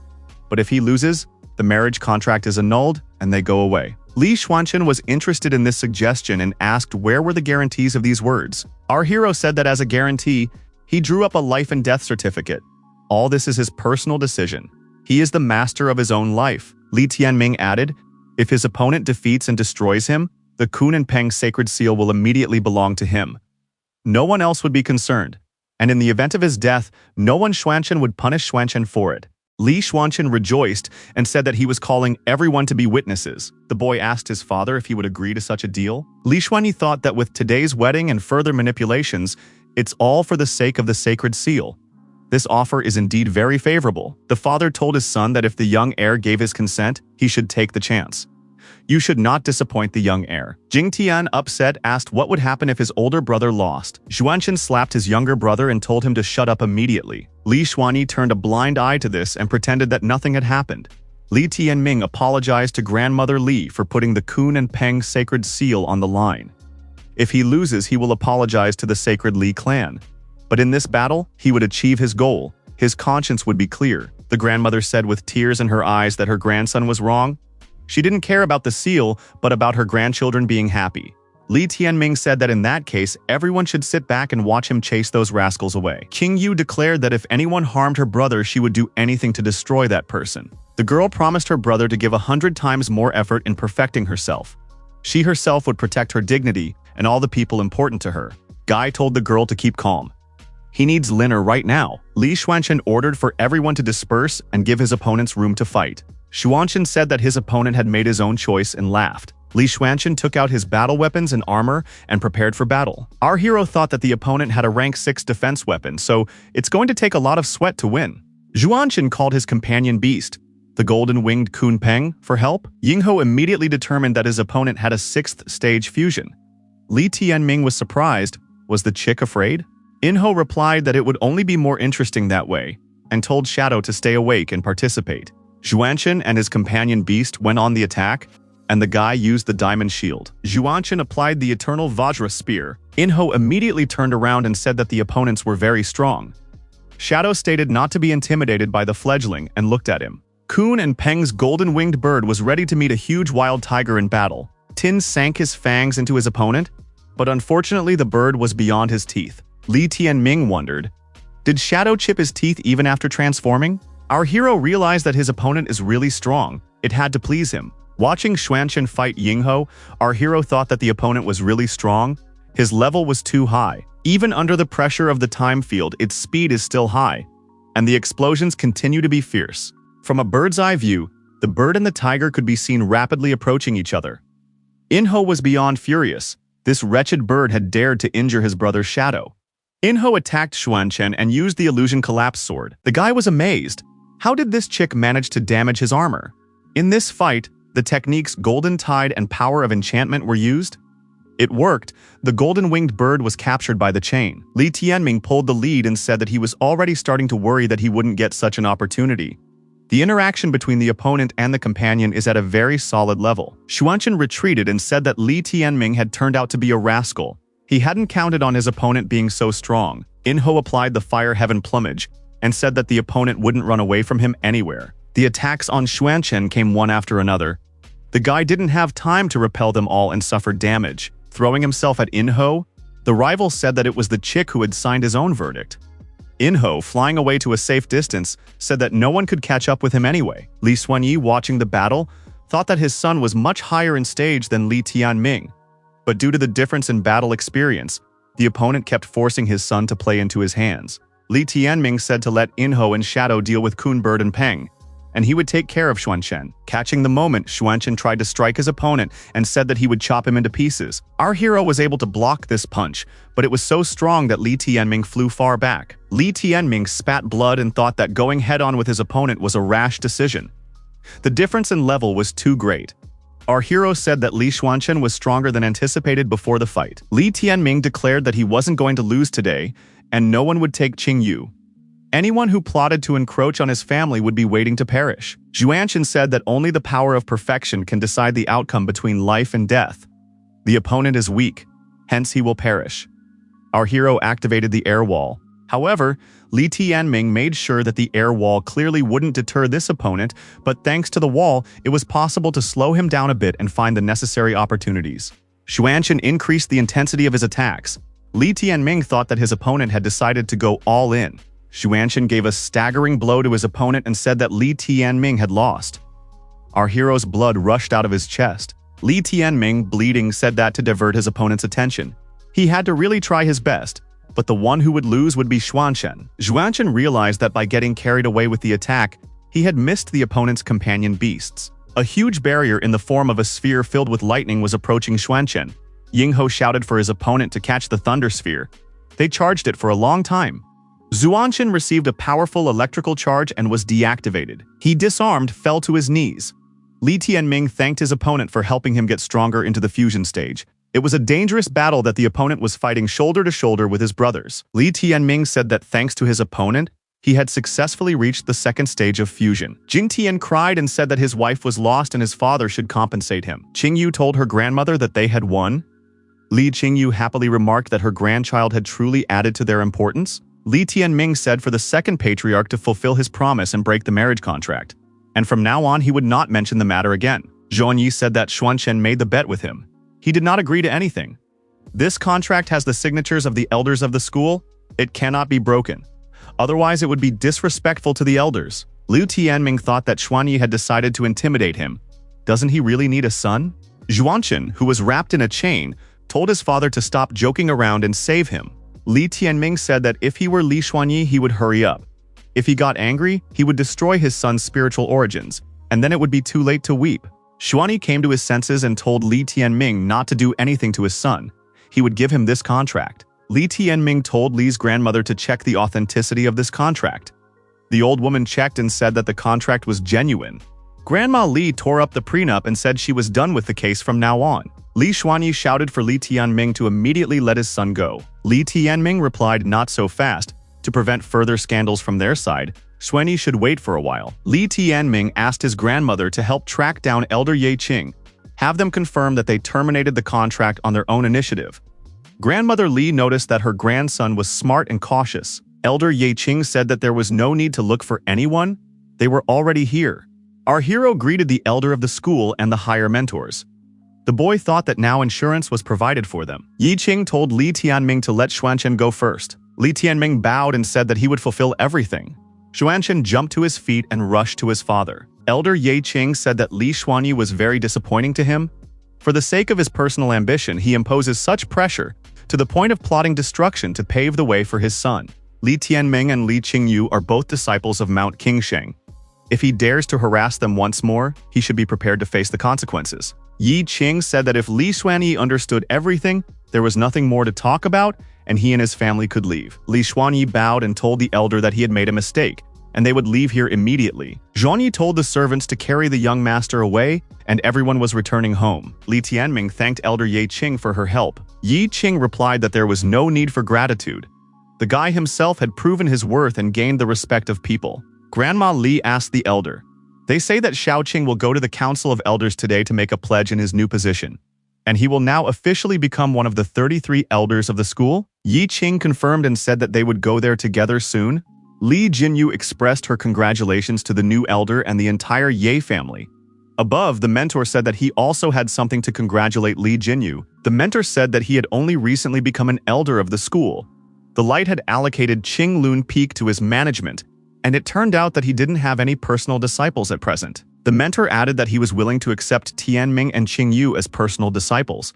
But if he loses, the marriage contract is annulled and they go away. Li Xuanchen was interested in this suggestion and asked where were the guarantees of these words. Our hero said that as a guarantee, he drew up a life and death certificate. All this is his personal decision. He is the master of his own life. Li Tianming added, if his opponent defeats and destroys him, the Kun and Peng sacred seal will immediately belong to him. No one else would be concerned, and in the event of his death, no one Xuanchen would punish Xuanchen for it. Li Xuanchen rejoiced and said that he was calling everyone to be witnesses. The boy asked his father if he would agree to such a deal. Li Xuanyi thought that with today's wedding and further manipulations, it's all for the sake of the sacred seal. This offer is indeed very favorable. The father told his son that if the young heir gave his consent, he should take the chance. You should not disappoint the young heir. Jing Tian, upset, asked what would happen if his older brother lost. Xuanchen slapped his younger brother and told him to shut up immediately. Li Xuanyi turned a blind eye to this and pretended that nothing had happened. Li Tianming apologized to grandmother Li for putting the Kun and Peng sacred seal on the line. If he loses, he will apologize to the sacred Li clan. But in this battle, he would achieve his goal. His conscience would be clear. The grandmother said with tears in her eyes that her grandson was wrong. She didn't care about the seal, but about her grandchildren being happy. Li Tianming said that in that case, everyone should sit back and watch him chase those rascals away. Qingyu declared that if anyone harmed her brother, she would do anything to destroy that person. The girl promised her brother to give 100 times more effort in perfecting herself. She herself would protect her dignity and all the people important to her. Guy told the girl to keep calm. He needs Liner right now. Li Xuanchen ordered for everyone to disperse and give his opponents room to fight. Xuanchen said that his opponent had made his own choice and laughed. Li Xuanchen took out his battle weapons and armor and prepared for battle. Our hero thought that the opponent had a rank 6 defense weapon, so it's going to take a lot of sweat to win. Xuanchen called his companion beast, the golden-winged Kun Peng, for help. Yingho immediately determined that his opponent had a 6th stage fusion. Li Tianming was surprised. Was the chick afraid? Inho replied that it would only be more interesting that way, and told Shadow to stay awake and participate. Xuanchen and his companion beast went on the attack, and the guy used the diamond shield. Xuanchen applied the eternal Vajra spear. Inho immediately turned around and said that the opponents were very strong. Shadow stated not to be intimidated by the fledgling and looked at him. Kun and Peng's golden-winged bird was ready to meet a huge wild tiger in battle. Tin sank his fangs into his opponent, but unfortunately the bird was beyond his teeth. Li Tianming wondered, did Shadow chip his teeth even after transforming? Our hero realized that his opponent is really strong. It had to please him. Watching Xuanchen fight Yingho, our hero thought that the opponent was really strong. His level was too high. Even under the pressure of the time field, its speed is still high, and the explosions continue to be fierce. From a bird's eye view, the bird and the tiger could be seen rapidly approaching each other. Inho was beyond furious. This wretched bird had dared to injure his brother's Shadow. Inho attacked Xuanchen and used the illusion collapse sword. The guy was amazed. How did this chick manage to damage his armor? In this fight, the techniques Golden Tide and Power of Enchantment were used. It worked. The golden-winged bird was captured by the chain. Li Tianming pulled the lead and said that he was already starting to worry that he wouldn't get such an opportunity. The interaction between the opponent and the companion is at a very solid level. Xuanchen retreated and said that Li Tianming had turned out to be a rascal. He hadn't counted on his opponent being so strong. Enro applied the Fire Heaven Plumage and said that the opponent wouldn't run away from him anywhere. The attacks on Xuanchen came one after another. The guy didn't have time to repel them all and suffered damage. Throwing himself at Enro, the rival said that it was the chick who had signed his own verdict. Enro, flying away to a safe distance, said that no one could catch up with him anyway. Li Xuanyi, watching the battle, thought that his son was much higher in stage than Li Tianming. But due to the difference in battle experience, the opponent kept forcing his son to play into his hands. Li Tianming said to let Enro and Shadow deal with Kunbird and Peng, and he would take care of Xuanchen. Catching the moment, Xuanchen tried to strike his opponent and said that he would chop him into pieces. Our hero was able to block this punch, but it was so strong that Li Tianming flew far back. Li Tianming spat blood and thought that going head-on with his opponent was a rash decision. The difference in level was too great. Our hero said that Li Xuanchen was stronger than anticipated before the fight. Li Tianming declared that he wasn't going to lose today, and no one would take Qingyu. Anyone who plotted to encroach on his family would be waiting to perish. Xuanchen said that only the power of perfection can decide the outcome between life and death. The opponent is weak, hence he will perish. Our hero activated the air wall. However, Li Tianming made sure that the air wall clearly wouldn't deter this opponent, but thanks to the wall, it was possible to slow him down a bit and find the necessary opportunities. Xuanchen increased the intensity of his attacks. Li Tianming thought that his opponent had decided to go all in. Xuanchen gave a staggering blow to his opponent and said that Li Tianming had lost. Our hero's blood rushed out of his chest. Li Tianming, bleeding, said that to divert his opponent's attention. He had to really try his best, but the one who would lose would be Xuanchen. Xuanchen realized that by getting carried away with the attack, he had missed the opponent's companion beasts. A huge barrier in the form of a sphere filled with lightning was approaching Xuanchen. Yingho shouted for his opponent to catch the thunder sphere. They charged it for a long time. Xuanchen received a powerful electrical charge and was deactivated. He disarmed, fell to his knees. Li Tianming thanked his opponent for helping him get stronger into the fusion stage. It was a dangerous battle that the opponent was fighting shoulder to shoulder with his brothers. Li Tianming said that thanks to his opponent, he had successfully reached the second stage of fusion. Jing Tian cried and said that his wife was lost and his father should compensate him. Qingyu told her grandmother that they had won. Li Qingyu happily remarked that her grandchild had truly added to their importance. Li Tianming said for the second patriarch to fulfill his promise and break the marriage contract, and from now on he would not mention the matter again. Zhongyi said that Xuanchen made the bet with him. He did not agree to anything. This contract has the signatures of the elders of the school. It cannot be broken. Otherwise, it would be disrespectful to the elders. Liu Tianming thought that Xuanyi had decided to intimidate him. Doesn't he really need a son? Xuanchen, who was wrapped in a chain, told his father to stop joking around and save him. Li Tianming said that if he were Li Xuanyi, he would hurry up. If he got angry, he would destroy his son's spiritual origins, and then it would be too late to weep. Xuanyi came to his senses and told Li Tianming not to do anything to his son. He would give him this contract. Li Tianming told Li's grandmother to check the authenticity of this contract. The old woman checked and said that the contract was genuine. Grandma Li tore up the prenup and said she was done with the case from now on. Li Xuanyi shouted for Li Tianming to immediately let his son go. Li Tianming replied not so fast. To prevent further scandals from their side, Xuanyi should wait for a while. Li Tianming asked his grandmother to help track down Elder Ye Qing, have them confirm that they terminated the contract on their own initiative. Grandmother Li noticed that her grandson was smart and cautious. Elder Ye Qing said that there was no need to look for anyone. They were already here. Our hero greeted the elder of the school and the higher mentors. The boy thought that now insurance was provided for them. Yi Qing told Li Tianming to let Xuanchen go first. Li Tianming bowed and said that he would fulfill everything. Xuanchen jumped to his feet and rushed to his father. Elder Ye Qing said that Li Xuanyi was very disappointing to him. For the sake of his personal ambition, he imposes such pressure to the point of plotting destruction to pave the way for his son. Li Tianming and Li Qingyu are both disciples of Mount Qingsheng. If he dares to harass them once more, he should be prepared to face the consequences. Yi Qing said that if Li Xuanyi understood everything, there was nothing more to talk about, and he and his family could leave. Li Xuanyi bowed and told the elder that he had made a mistake, and they would leave here immediately. Zhongyi told the servants to carry the young master away, and everyone was returning home. Li Tianming thanked Elder Ye Qing for her help. Yi Qing replied that there was no need for gratitude. The guy himself had proven his worth and gained the respect of people. Grandma Li asked the elder. They say that Xiaoqing will go to the Council of Elders today to make a pledge in his new position, and he will now officially become one of the 33 elders of the school? Yi Qing confirmed and said that they would go there together soon. Li Jinyu expressed her congratulations to the new elder and the entire Ye family. Above, the mentor said that he also had something to congratulate Li Jinyu. The mentor said that he had only recently become an elder of the school. The light had allocated Qinglun Peak to his management, and it turned out that he didn't have any personal disciples at present. The mentor added that he was willing to accept Tianming and Qingyu as personal disciples,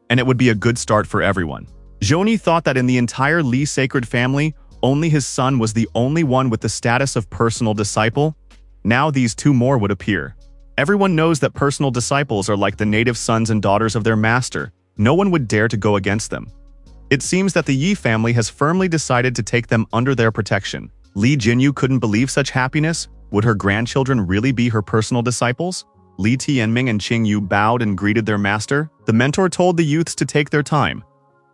and it would be a good start for everyone. Zhoni thought that in the entire Li sacred family, only his son was the only one with the status of personal disciple. Now these two more would appear. Everyone knows that personal disciples are like the native sons and daughters of their master. No one would dare to go against them. It seems that the Yi family has firmly decided to take them under their protection. Li Jinyu couldn't believe such happiness. Would her grandchildren really be her personal disciples? Li Tianming and Qingyu bowed and greeted their master. The mentor told the youths to take their time.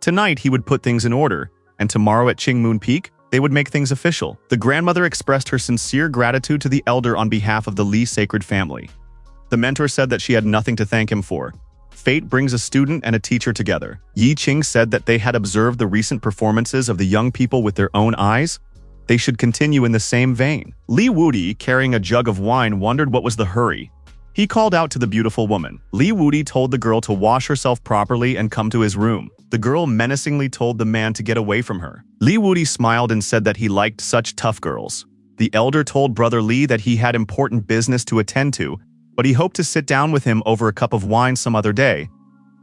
Tonight he would put things in order, and tomorrow at Qingmoon Peak, they would make things official. The grandmother expressed her sincere gratitude to the elder on behalf of the Li sacred family. The mentor said that she had nothing to thank him for. Fate brings a student and a teacher together. Yi Qing said that they had observed the recent performances of the young people with their own eyes. They should continue in the same vein. Li Wudi, carrying a jug of wine, wondered what was the hurry. He called out to the beautiful woman. Li Wudi told the girl to wash herself properly and come to his room. The girl menacingly told the man to get away from her. Li Wudi smiled and said that he liked such tough girls. The elder told Brother Li that he had important business to attend to, but he hoped to sit down with him over a cup of wine some other day.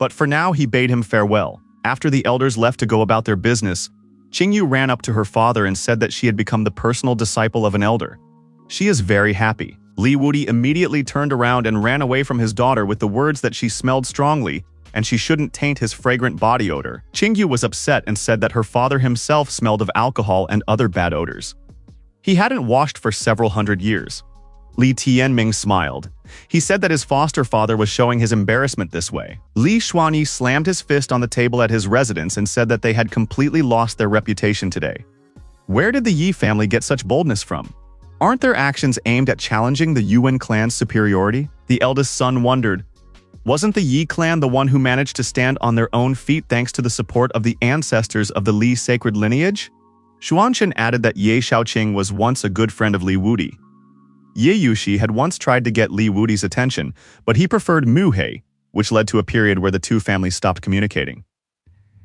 But for now, he bade him farewell. After the elders left to go about their business, Qingyu ran up to her father and said that she had become the personal disciple of an elder. She is very happy. Li Wudi immediately turned around and ran away from his daughter with the words that she smelled strongly and she shouldn't taint his fragrant body odor. Qingyu was upset and said that her father himself smelled of alcohol and other bad odors. He hadn't washed for several hundred years. Li Tianming smiled. He said that his foster father was showing his embarrassment this way. Li Xuanyi slammed his fist on the table at his residence and said that they had completely lost their reputation today. Where did the Yi family get such boldness from? Aren't their actions aimed at challenging the Yuan clan's superiority? The eldest son wondered. Wasn't the Yi clan the one who managed to stand on their own feet thanks to the support of the ancestors of the Li sacred lineage? Xuanchen added that Ye Xiaoqing was once a good friend of Li Wudi. Ye Yushi had once tried to get Li Wudi's attention, but he preferred Mu He, which led to a period where the two families stopped communicating.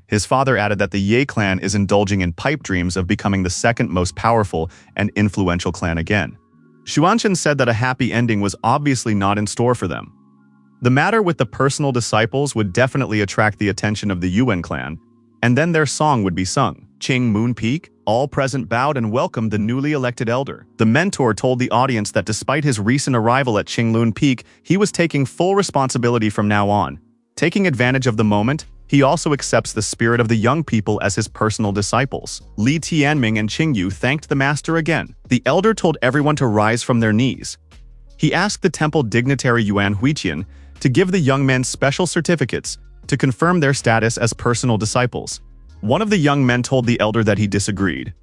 His father added that the Ye clan is indulging in pipe dreams of becoming the second most powerful and influential clan again. Xuanchen said that a happy ending was obviously not in store for them. The matter with the personal disciples would definitely attract the attention of the Yuan clan, and then their song would be sung. Qingmoon Peak, all present bowed and welcomed the newly elected elder. The mentor told the audience that despite his recent arrival at Qinglun Peak, he was taking full responsibility from now on. Taking advantage of the moment, he also accepts the spirit of the young people as his personal disciples. Li Tianming and Qingyu thanked the master again. The elder told everyone to rise from their knees. He asked the temple dignitary Yuan Huiqian to give the young men special certificates to confirm their status as personal disciples. One of the young men told the elder that he disagreed.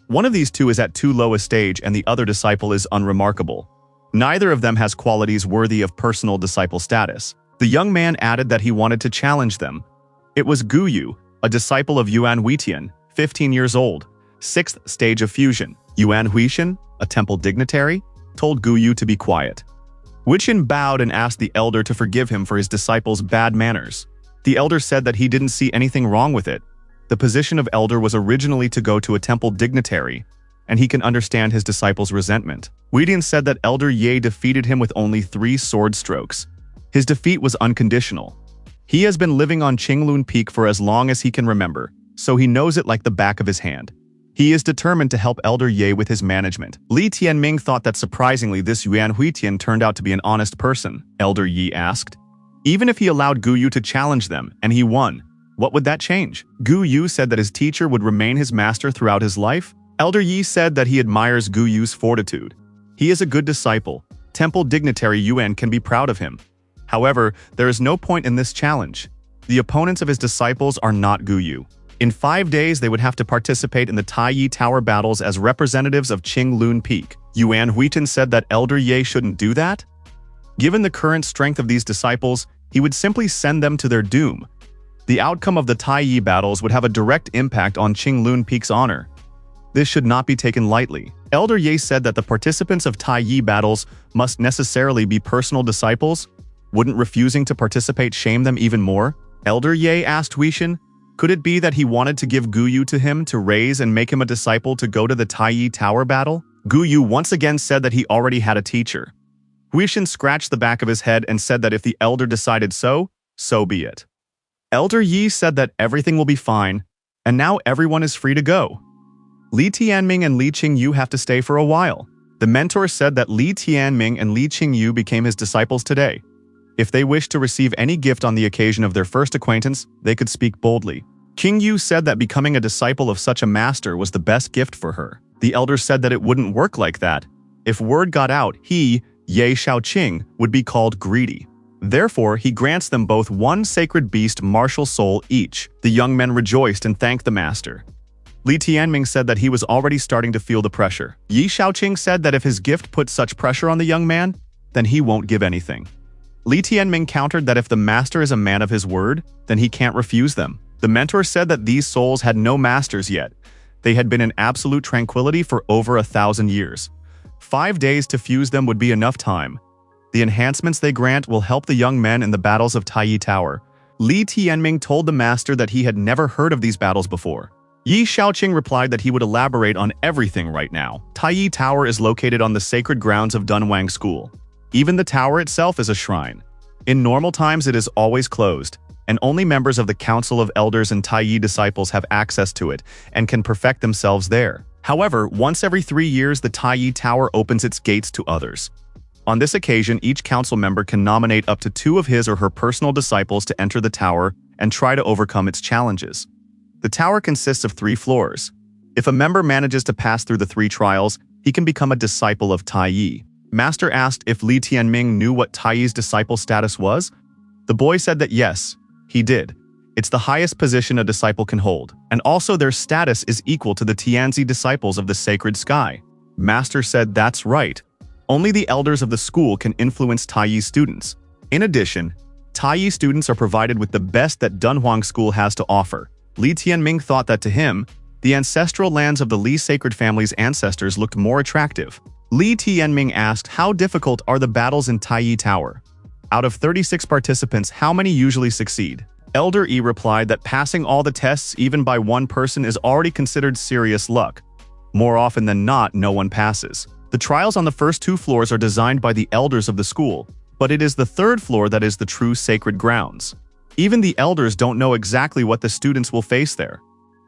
One of these two is at too low a stage and the other disciple is unremarkable. Neither of them has qualities worthy of personal disciple status. The young man added that he wanted to challenge them. It was Guyu, a disciple of Yuan Huitian, 15 years old, 6th stage of fusion. Yuan Huitian, a temple dignitary, told Guyu to be quiet. Huitian bowed and asked the elder to forgive him for his disciple's bad manners. The elder said that he didn't see anything wrong with it. The position of elder was originally to go to a temple dignitary, and he can understand his disciple's resentment. Huitian said that Elder Ye defeated him with only 3 sword strokes. His defeat was unconditional. He has been living on Qinglun Peak for as long as he can remember, so he knows it like the back of his hand. He is determined to help Elder Ye with his management. Li Tianming thought that surprisingly this Yuan Huitian turned out to be an honest person. Elder Yi asked. Even if he allowed Guyu to challenge them, and he won, what would that change? Guyu said that his teacher would remain his master throughout his life. Elder Yi said that he admires Guyu's fortitude. He is a good disciple. Temple dignitary Yuan can be proud of him. However, there is no point in this challenge. The opponents of his disciples are not Guyu. In 5 days, they would have to participate in the Taiyi Tower battles as representatives of Qinglun Peak. Yuan Huitan said that Elder Ye shouldn't do that. Given the current strength of these disciples, he would simply send them to their doom. The outcome of the Taiyi battles would have a direct impact on Qinglun Peak's honor. This should not be taken lightly. Elder Ye said that the participants of Taiyi battles must necessarily be personal disciples. Wouldn't refusing to participate shame them even more? Elder Ye asked Huishan, could it be that he wanted to give Guyu to him to raise and make him a disciple to go to the Taiyi Tower battle? Guyu once again said that he already had a teacher. Huishan scratched the back of his head and said that if the elder decided so, so be it. Elder Yi said that everything will be fine, and now everyone is free to go. Li Tianming and Li Qingyu have to stay for a while. The mentor said that Li Tianming and Li Qingyu became his disciples today. If they wished to receive any gift on the occasion of their first acquaintance, they could speak boldly. Qingyu said that becoming a disciple of such a master was the best gift for her. The elder said that it wouldn't work like that. If word got out, he, Ye Shaoqing, would be called greedy. Therefore, he grants them both one sacred beast martial soul each. The young men rejoiced and thanked the master. Li Tianming said that he was already starting to feel the pressure. Yi Shaoqing said that if his gift put such pressure on the young man, then he won't give anything. Li Tianming countered that if the master is a man of his word, then he can't refuse them. The mentor said that these souls had no masters yet. They had been in absolute tranquility for over 1,000 years. 5 days to fuse them would be enough time. The enhancements they grant will help the young men in the battles of Taiyi Tower. Li Tianming told the master that he had never heard of these battles before. Yi Shaoqing replied that he would elaborate on everything right now. Taiyi Tower is located on the sacred grounds of Dunhuang School. Even the tower itself is a shrine. In normal times it is always closed, and only members of the Council of Elders and Taiyi disciples have access to it and can perfect themselves there. However, once every 3 years the Taiyi Tower opens its gates to others. On this occasion, each council member can nominate up to 2 of his or her personal disciples to enter the tower and try to overcome its challenges. The tower consists of 3 floors. If a member manages to pass through the 3 trials, he can become a disciple of Taiyi. Master asked if Li Tianming knew what Taiyi's disciple status was. The boy said that yes, he did. It's the highest position a disciple can hold, and also their status is equal to the Tianzi disciples of the sacred sky. Master said that's right. Only the elders of the school can influence Taiyi students. In addition, Taiyi students are provided with the best that Dunhuang School has to offer. Li Tianming thought that to him, the ancestral lands of the Li sacred family's ancestors looked more attractive. Li Tianming asked how difficult are the battles in Taiyi Tower. Out of 36 participants, how many usually succeed? Elder Yi replied that passing all the tests even by one person is already considered serious luck. More often than not, no one passes. The trials on the first 2 floors are designed by the elders of the school, but it is the 3rd floor that is the true sacred grounds. Even the elders don't know exactly what the students will face there.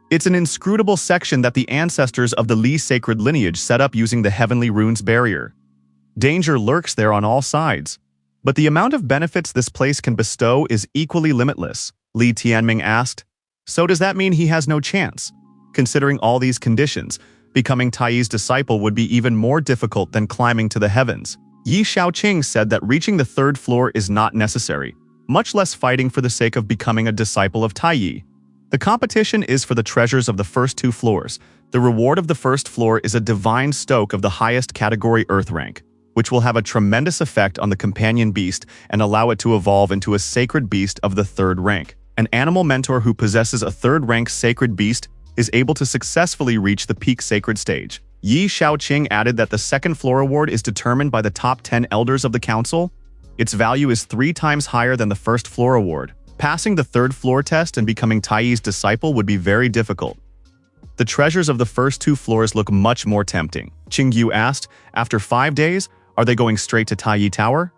It's an inscrutable section that the ancestors of the Li sacred lineage set up using the Heavenly Runes barrier. Danger lurks there on all sides, but the amount of benefits this place can bestow is equally limitless. Li Tianming asked, so does that mean he has no chance? Considering all these conditions, becoming Taiyi's disciple would be even more difficult than climbing to the heavens. Yi Shaoqing said that reaching the 3rd floor is not necessary, much less fighting for the sake of becoming a disciple of Taiyi. The competition is for the treasures of the first 2 floors. The reward of the 1st floor is a divine stoke of the highest category earth rank, which will have a tremendous effect on the companion beast and allow it to evolve into a sacred beast of the 3rd rank. An animal mentor who possesses a 3rd rank sacred beast is able to successfully reach the peak sacred stage. Yi Shaoqing added that the 2nd floor award is determined by the top 10 elders of the council. Its value is 3 times higher than the 1st floor award. Passing the 3rd floor test and becoming Taiyi's disciple would be very difficult. The treasures of the first 2 floors look much more tempting. Qingyu asked, after 5 days, are they going straight to Taiyi Tower?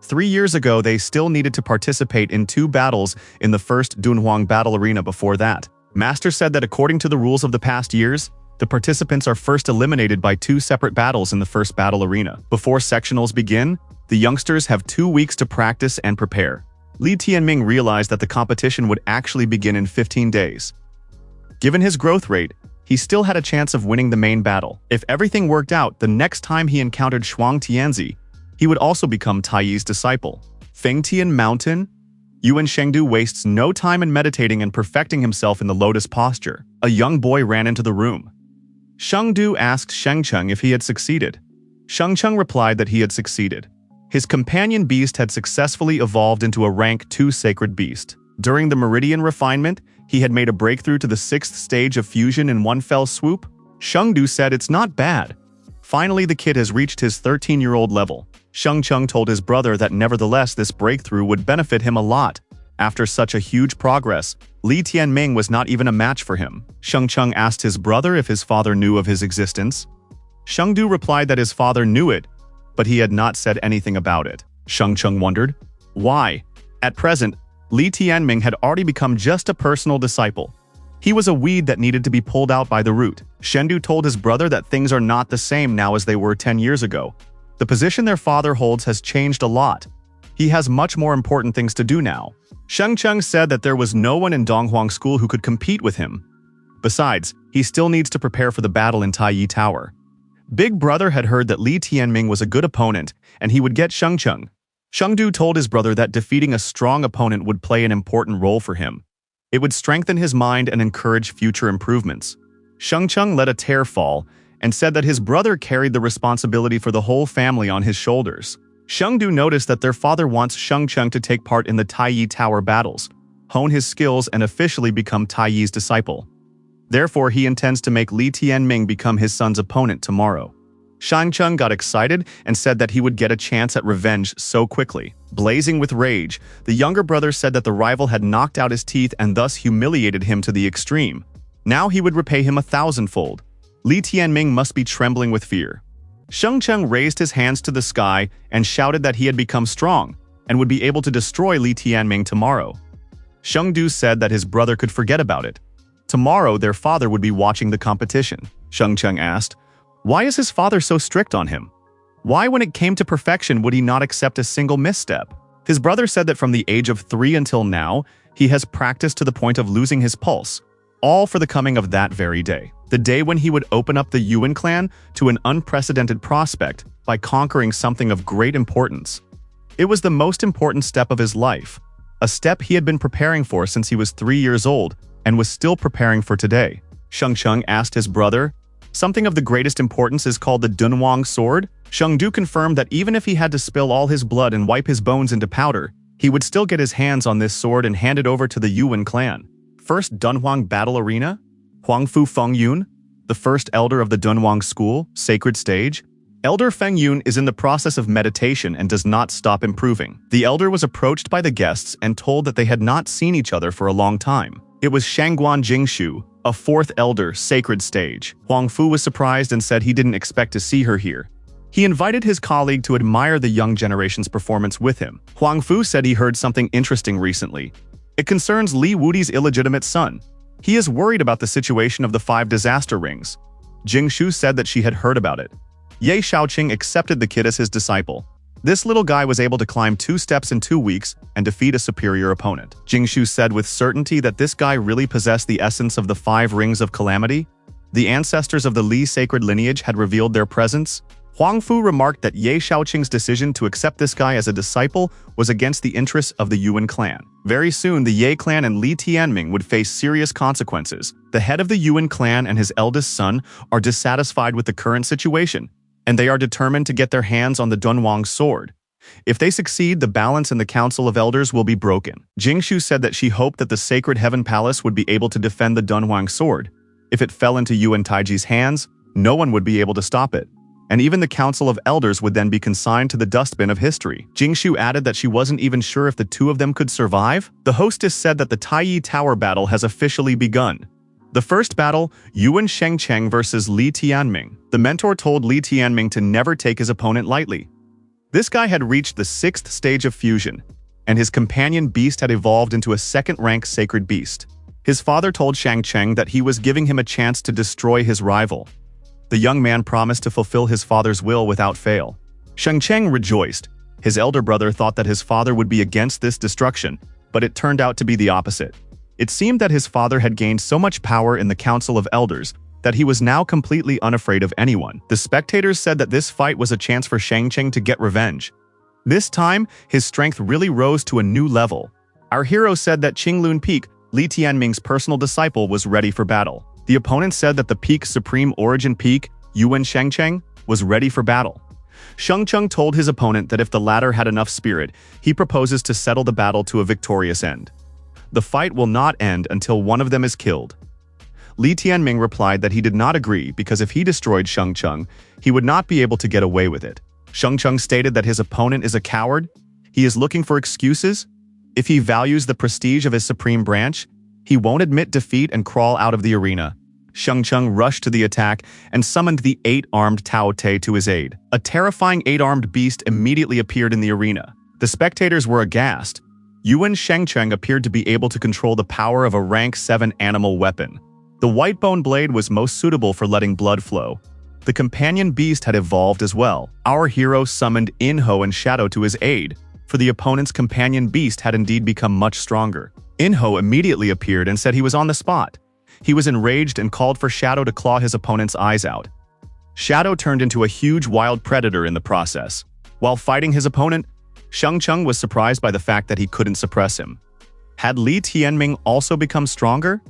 3 years ago, they still needed to participate in 2 battles in the first Dunhuang battle arena before that. Master said that according to the rules of the past years, the participants are first eliminated by 2 separate battles in the first battle arena. Before sectionals begin, the youngsters have 2 weeks to practice and prepare. Li Tianming realized that the competition would actually begin in 15 days. Given his growth rate, he still had a chance of winning the main battle. If everything worked out, the next time he encountered Shuang Tianzi, he would also become Taiyi's disciple. Fengtian Mountain? Yuan Shengdu wastes no time in meditating and perfecting himself in the lotus posture. A young boy ran into the room. Shengdu asked Shengcheng if he had succeeded. Shengcheng replied that he had succeeded. His companion beast had successfully evolved into a rank 2 sacred beast. During the meridian refinement, he had made a breakthrough to the 6th stage of fusion in one fell swoop. Shengdu said it's not bad. Finally, the kid has reached his 13-year-old level. Shengcheng told his brother that nevertheless this breakthrough would benefit him a lot. After such a huge progress, Li Tianming was not even a match for him. Shengcheng asked his brother if his father knew of his existence. Shengdu replied that his father knew it, but he had not said anything about it. Shengcheng wondered, why? At present, Li Tianming had already become just a personal disciple. He was a weed that needed to be pulled out by the root. Shengdu told his brother that things are not the same now as they were 10 years ago. The position their father holds has changed a lot. He has much more important things to do now. Shengcheng said that there was no one in Donghuang School who could compete with him. Besides, he still needs to prepare for the battle in Taiyi Tower. Big Brother had heard that Li Tianming was a good opponent, and he would get Shengcheng. Shengdu told his brother that defeating a strong opponent would play an important role for him. It would strengthen his mind and encourage future improvements. Shengcheng let a tear fall and said that his brother carried the responsibility for the whole family on his shoulders. Shengdu noticed that their father wants Shengcheng to take part in the Taiyi Tower battles, hone his skills and officially become Taiyi's disciple. Therefore, he intends to make Li Tianming become his son's opponent tomorrow. Shengcheng got excited and said that he would get a chance at revenge so quickly. Blazing with rage, the younger brother said that the rival had knocked out his teeth and thus humiliated him to the extreme. Now he would repay him 1,000-fold. Li Tianming must be trembling with fear. Shengcheng raised his hands to the sky and shouted that he had become strong and would be able to destroy Li Tianming tomorrow. Shengdu said that his brother could forget about it. Tomorrow, their father would be watching the competition. Shengcheng asked, why is his father so strict on him? Why, when it came to perfection, would he not accept a single misstep? His brother said that from the age of 3 until now, he has practiced to the point of losing his pulse, all for the coming of that very day. The day when he would open up the Yuan clan to an unprecedented prospect by conquering something of great importance. It was the most important step of his life, a step he had been preparing for since he was 3 years old and was still preparing for today. Shengcheng asked his brother, something of the greatest importance is called the Dunhuang sword? Shengdu confirmed that even if he had to spill all his blood and wipe his bones into powder, he would still get his hands on this sword and hand it over to the Yuan clan. First Dunhuang Battle Arena? Huangfu Fengyun, the first elder of the Dunhuang School, Sacred Stage. Elder Fengyun is in the process of meditation and does not stop improving. The elder was approached by the guests and told that they had not seen each other for a long time. It was Shangguan Jingshu, a 4th elder, Sacred Stage. Huangfu was surprised and said he didn't expect to see her here. He invited his colleague to admire the young generation's performance with him. Huangfu said he heard something interesting recently. It concerns Li Wudi's illegitimate son. He is worried about the situation of the 5 disaster rings. Jingshu said that she had heard about it. Ye Shaoqing accepted the kid as his disciple. This little guy was able to climb 2 steps in 2 weeks and defeat a superior opponent. Jingshu said with certainty that this guy really possessed the essence of the 5 rings of calamity. The ancestors of the Li sacred lineage had revealed their presence. Huangfu remarked that Ye Shaoqing's decision to accept this guy as a disciple was against the interests of the Yuan clan. Very soon, the Ye clan and Li Tianming would face serious consequences. The head of the Yuan clan and his eldest son are dissatisfied with the current situation, and they are determined to get their hands on the Dunhuang sword. If they succeed, the balance in the Council of Elders will be broken. Jingshu said that she hoped that the Sacred Heaven Palace would be able to defend the Dunhuang sword. If it fell into Yuan Taiji's hands, no one would be able to stop it, and even the Council of Elders would then be consigned to the dustbin of history. Jingshu added that she wasn't even sure if the 2 of them could survive. The hostess said that the Taiyi Tower battle has officially begun. The first battle, Yuan Shengcheng versus Li Tianming. The mentor told Li Tianming to never take his opponent lightly. This guy had reached the 6th stage of fusion, and his companion beast had evolved into a 2nd-rank sacred beast. His father told Shengcheng that he was giving him a chance to destroy his rival. The young man promised to fulfill his father's will without fail. Shengcheng rejoiced. His elder brother thought that his father would be against this destruction, but it turned out to be the opposite. It seemed that his father had gained so much power in the Council of Elders that he was now completely unafraid of anyone. The spectators said that this fight was a chance for Shengcheng to get revenge. This time, his strength really rose to a new level. Our hero said that Qinglun Peak, Li Tianming's personal disciple, was ready for battle. The opponent said that the peak's supreme origin peak, Yuan Shengcheng, was ready for battle. Shengcheng told his opponent that if the latter had enough spirit, he proposes to settle the battle to a victorious end. The fight will not end until one of them is killed. Li Tianming replied that he did not agree because if he destroyed Shengcheng, he would not be able to get away with it. Shengcheng stated that his opponent is a coward. He is looking for excuses. If he values the prestige of his supreme branch, he won't admit defeat and crawl out of the arena. Shengcheng rushed to the attack and summoned the 8-armed Tao Te to his aid. A terrifying 8-armed beast immediately appeared in the arena. The spectators were aghast. Yuan Shengcheng appeared to be able to control the power of a rank 7 animal weapon. The white bone blade was most suitable for letting blood flow. The companion beast had evolved as well. Our hero summoned Inho and Shadow to his aid, for the opponent's companion beast had indeed become much stronger. Inho immediately appeared and said he was on the spot. He was enraged and called for Shadow to claw his opponent's eyes out. Shadow turned into a huge wild predator in the process. While fighting his opponent, Shengcheng was surprised by the fact that he couldn't suppress him. Had Li Tianming also become stronger?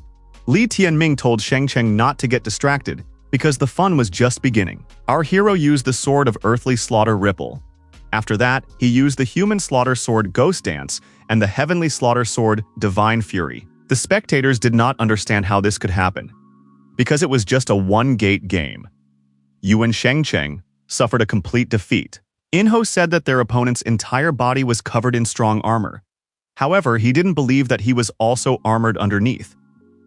Li Tianming told Shengcheng not to get distracted, because the fun was just beginning. Our hero used the Sword of Earthly Slaughter Ripple. After that, he used the Human Slaughter Sword Ghost Dance and the Heavenly Slaughter Sword Divine Fury. The spectators did not understand how this could happen, because it was just a one-gate game. Yuan Shengcheng suffered a complete defeat. Inho said that their opponent's entire body was covered in strong armor. However, he didn't believe that he was also armored underneath.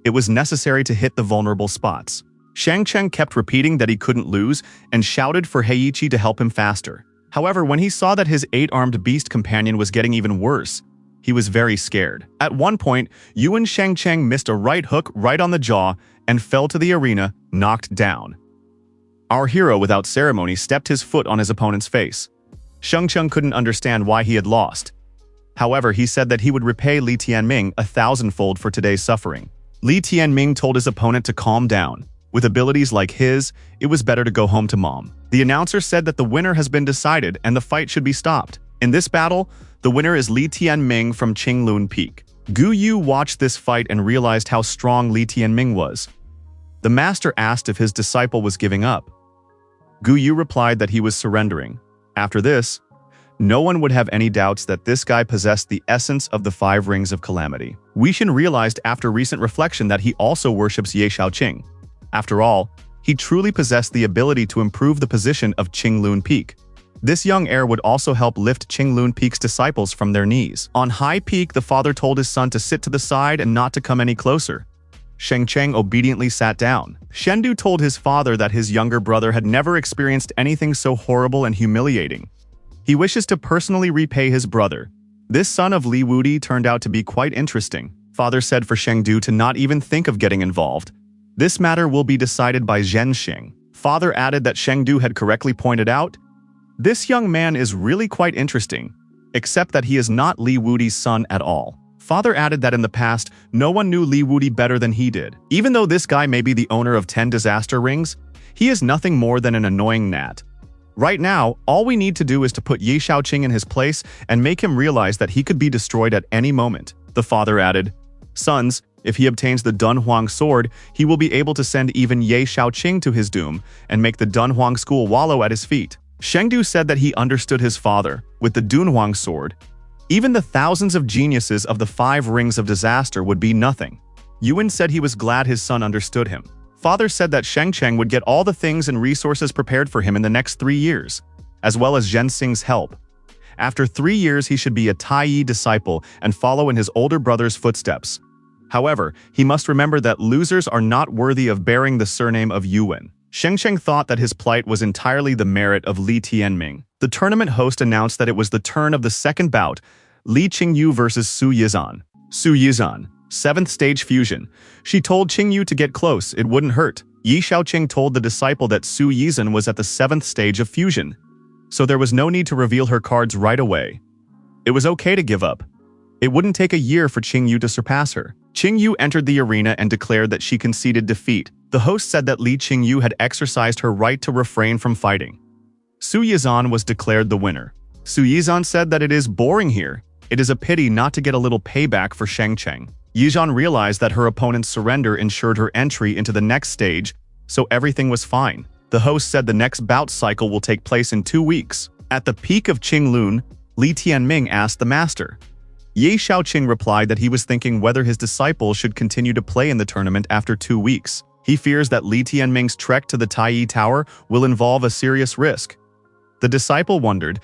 It was necessary to hit the vulnerable spots. Shengcheng kept repeating that he couldn't lose and shouted for Heiichi to help him faster. However, when he saw that his 8-armed beast companion was getting even worse, he was very scared. At one point, Yuan Shengcheng missed a right hook right on the jaw and fell to the arena, knocked down. Our hero, without ceremony, stepped his foot on his opponent's face. Shengcheng couldn't understand why he had lost. However, he said that he would repay Li Tianming 1,000-fold for today's suffering. Li Tianming told his opponent to calm down. With abilities like his, it was better to go home to mom. The announcer said that the winner has been decided and the fight should be stopped. In this battle, the winner is Li Tianming from Qinglun Peak. Gu Yu watched this fight and realized how strong Li Tianming was. The master asked if his disciple was giving up. Gu Yu replied that he was surrendering. After this, no one would have any doubts that this guy possessed the essence of the 5 rings of calamity. Weixin realized after recent reflection that he also worships Ye Shaoqing. After all, he truly possessed the ability to improve the position of Qinglun Peak. This young heir would also help lift Qinglun Peak's disciples from their knees. On High Peak, the father told his son to sit to the side and not to come any closer. Shengcheng obediently sat down. Shendu told his father that his younger brother had never experienced anything so horrible and humiliating. He wishes to personally repay his brother. This son of Li Wudi turned out to be quite interesting. Father said for Shengdu to not even think of getting involved. This matter will be decided by Zhenxing. Father added that Shengdu had correctly pointed out, this young man is really quite interesting, except that he is not Li Wudi's son at all. Father added that in the past, no one knew Li Wudi better than he did. Even though this guy may be the owner of 10 disaster rings, he is nothing more than an annoying gnat. Right now, all we need to do is to put Ye Shaoqing in his place and make him realize that he could be destroyed at any moment. The father added, sons, if he obtains the Dunhuang sword, he will be able to send even Ye Shaoqing to his doom and make the Dunhuang school wallow at his feet. Shengdu said that he understood his father. With the Dunhuang sword, even the thousands of geniuses of the 5 rings of disaster would be nothing. Yuan said he was glad his son understood him. Father said that Shengcheng would get all the things and resources prepared for him in the next 3 years, as well as Zhenxing's help. After 3 years, he should be a Taiyi disciple and follow in his older brother's footsteps. However, he must remember that losers are not worthy of bearing the surname of Yuan. Shengcheng thought that his plight was entirely the merit of Li Tianming. The tournament host announced that it was the turn of the second bout, Li Qingyu versus Su Yizan. Su Yizan, 7th stage fusion. She told Qingyu to get close, it wouldn't hurt. Yi Shaoqing told the disciple that Su Yizan was at the 7th stage of fusion, so there was no need to reveal her cards right away. It was okay to give up. It wouldn't take a year for Qingyu to surpass her. Qingyu entered the arena and declared that she conceded defeat. The host said that Li Qingyu had exercised her right to refrain from fighting. Su Yizan was declared the winner. Su Yizan said that it is boring here. It is a pity not to get a little payback for Sheng Cheng. Yizhan realized that her opponent's surrender ensured her entry into the next stage, so everything was fine. The host said the next bout cycle will take place in 2 weeks. At the peak of Qinglun, Li Tianming asked the master. Ye Shaoqing replied that he was thinking whether his disciple should continue to play in the tournament after 2 weeks. He fears that Li Tianming's trek to the Taiyi Tower will involve a serious risk. The disciple wondered,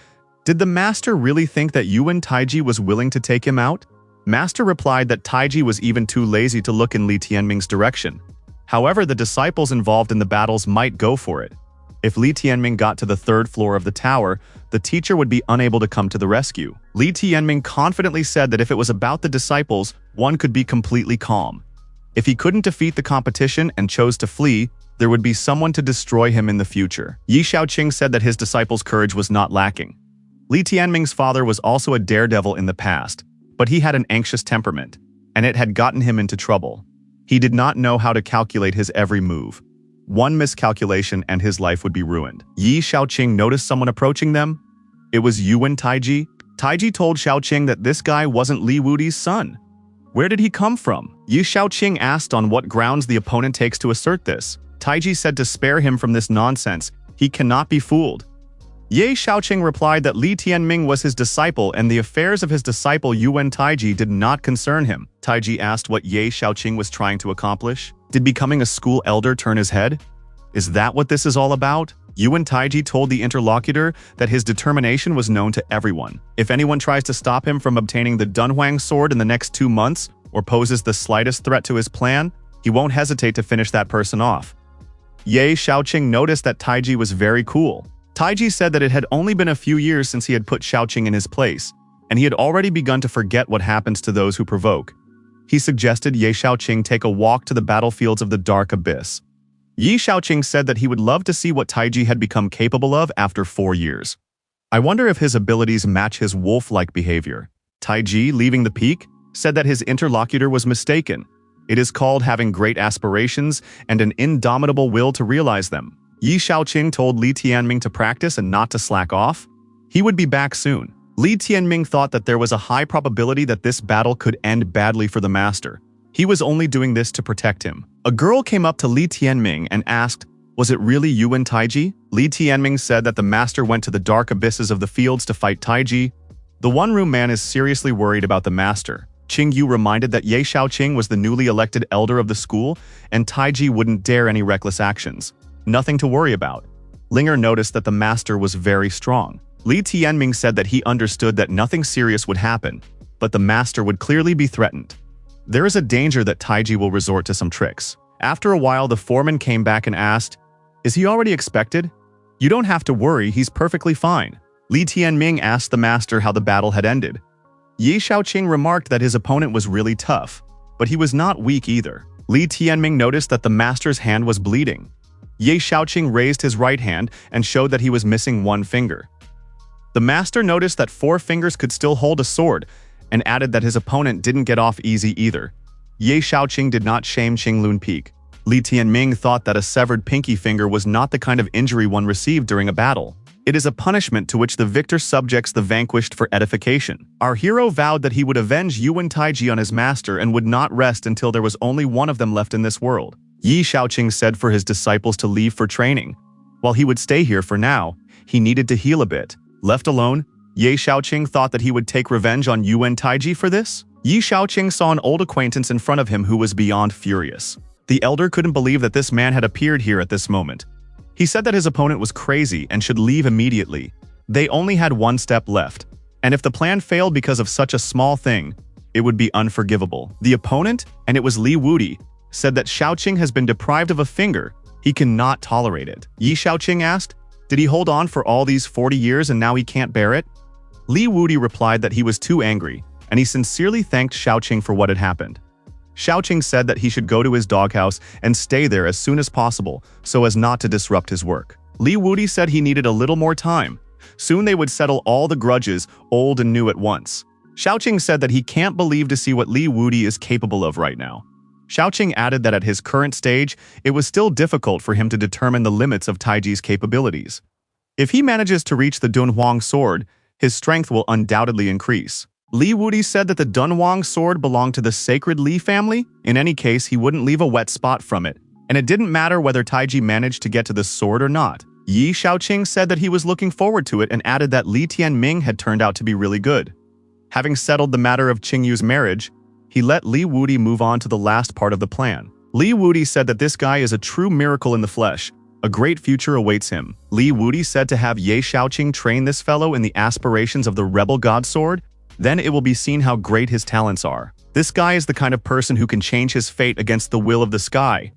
did the master really think that Yuan Taiji was willing to take him out? Master replied that Taiji was even too lazy to look in Li Tianming's direction. However, the disciples involved in the battles might go for it. If Li Tianming got to the 3rd floor of the tower, the teacher would be unable to come to the rescue. Li Tianming confidently said that if it was about the disciples, one could be completely calm. If he couldn't defeat the competition and chose to flee, there would be someone to destroy him in the future. Yi Shaoqing said that his disciples' courage was not lacking. Li Tianming's father was also a daredevil in the past, but he had an anxious temperament, and it had gotten him into trouble. He did not know how to calculate his every move. One miscalculation and his life would be ruined. Yi Shaoqing noticed someone approaching them. It was Yuan Taiji. Taiji told Shaoqing that this guy wasn't Li Wudi's son. Where did he come from? Yi Shaoqing asked on what grounds the opponent takes to assert this. Taiji said to spare him from this nonsense. He cannot be fooled. Ye Shaoqing replied that Li Tianming was his disciple and the affairs of his disciple Yuan Taiji did not concern him. Taiji asked what Ye Shaoqing was trying to accomplish. Did becoming a school elder turn his head? Is that what this is all about? Yuan Taiji told the interlocutor that his determination was known to everyone. If anyone tries to stop him from obtaining the Dunhuang sword in the next 2 months or poses the slightest threat to his plan, he won't hesitate to finish that person off. Ye Shaoqing noticed that Taiji was very cool. Taiji said that it had only been a few years since he had put Shaoqing in his place, and he had already begun to forget what happens to those who provoke. He suggested Ye Shaoqing take a walk to the battlefields of the Dark Abyss. Yi Shaoqing said that he would love to see what Taiji had become capable of after 4 years. I wonder if his abilities match his wolf-like behavior. Taiji, leaving the peak, said that his interlocutor was mistaken. It is called having great aspirations and an indomitable will to realize them. Yi Shaoqing told Li Tianming to practice and not to slack off. He would be back soon. Li Tianming thought that there was a high probability that this battle could end badly for the master. He was only doing this to protect him. A girl came up to Li Tianming and asked, was it really Yuan Taiji? Li Tianming said that the master went to the dark abysses of the fields to fight Taiji. The one-room man is seriously worried about the master. Qing Yu reminded that Ye Shaoqing was the newly elected elder of the school, and Taiji wouldn't dare any reckless actions. Nothing to worry about. Linger noticed that the master was very strong. Li Tianming said that he understood that nothing serious would happen, but the master would clearly be threatened. There is a danger that Taiji will resort to some tricks. After a while, the foreman came back and asked, is he already expected? You don't have to worry, he's perfectly fine. Li Tianming asked the master how the battle had ended. Ye Shaoqing remarked that his opponent was really tough, but he was not weak either. Li Tianming noticed that the master's hand was bleeding. Ye Shaoqing raised his right hand and showed that he was missing 1 finger. The master noticed that 4 fingers could still hold a sword, and added that his opponent didn't get off easy either. Ye Shaoqing did not shame Qinglun Peak. Li Tianming thought that a severed pinky finger was not the kind of injury one received during a battle. It is a punishment to which the victor subjects the vanquished for edification. Our hero vowed that he would avenge Yuan Taiji on his master and would not rest until there was only one of them left in this world. Yi Shaoqing said for his disciples to leave for training. While he would stay here for now, he needed to heal a bit. Left alone, Ye Shaoqing thought that he would take revenge on Yuan Taiji for this. Yi Shaoqing saw an old acquaintance in front of him who was beyond furious. The elder couldn't believe that this man had appeared here at this moment. He said that his opponent was crazy and should leave immediately. They only had 1 step left, and if the plan failed because of such a small thing, it would be unforgivable. The opponent, and it was Li Wudi, said that Shaoqing has been deprived of a finger. He cannot tolerate it. Yi Shaoqing asked, did he hold on for all these 40 years and now he can't bear it? Li Wudi replied that he was too angry, and he sincerely thanked Shaoqing for what had happened. Shaoqing said that he should go to his doghouse and stay there as soon as possible so as not to disrupt his work. Li Wudi said he needed a little more time. Soon they would settle all the grudges, old and new at once. Shaoqing said that he can't believe to see what Li Wudi is capable of right now. Shaoqing added that at his current stage, it was still difficult for him to determine the limits of Taiji's capabilities. If he manages to reach the Dunhuang sword, his strength will undoubtedly increase. Li Wudi said that the Dunhuang sword belonged to the sacred Li family. In any case, he wouldn't leave a wet spot from it, and it didn't matter whether Taiji managed to get to the sword or not. Yi Shaoqing said that he was looking forward to it and added that Li Tianming had turned out to be really good. Having settled the matter of Qingyu's marriage, he let Li Wudi move on to the last part of the plan. Li Wudi said that this guy is a true miracle in the flesh. A great future awaits him. Li Wudi said to have Ye Shaoqing train this fellow in the aspirations of the rebel god sword, then it will be seen how great his talents are. This guy is the kind of person who can change his fate against the will of the sky.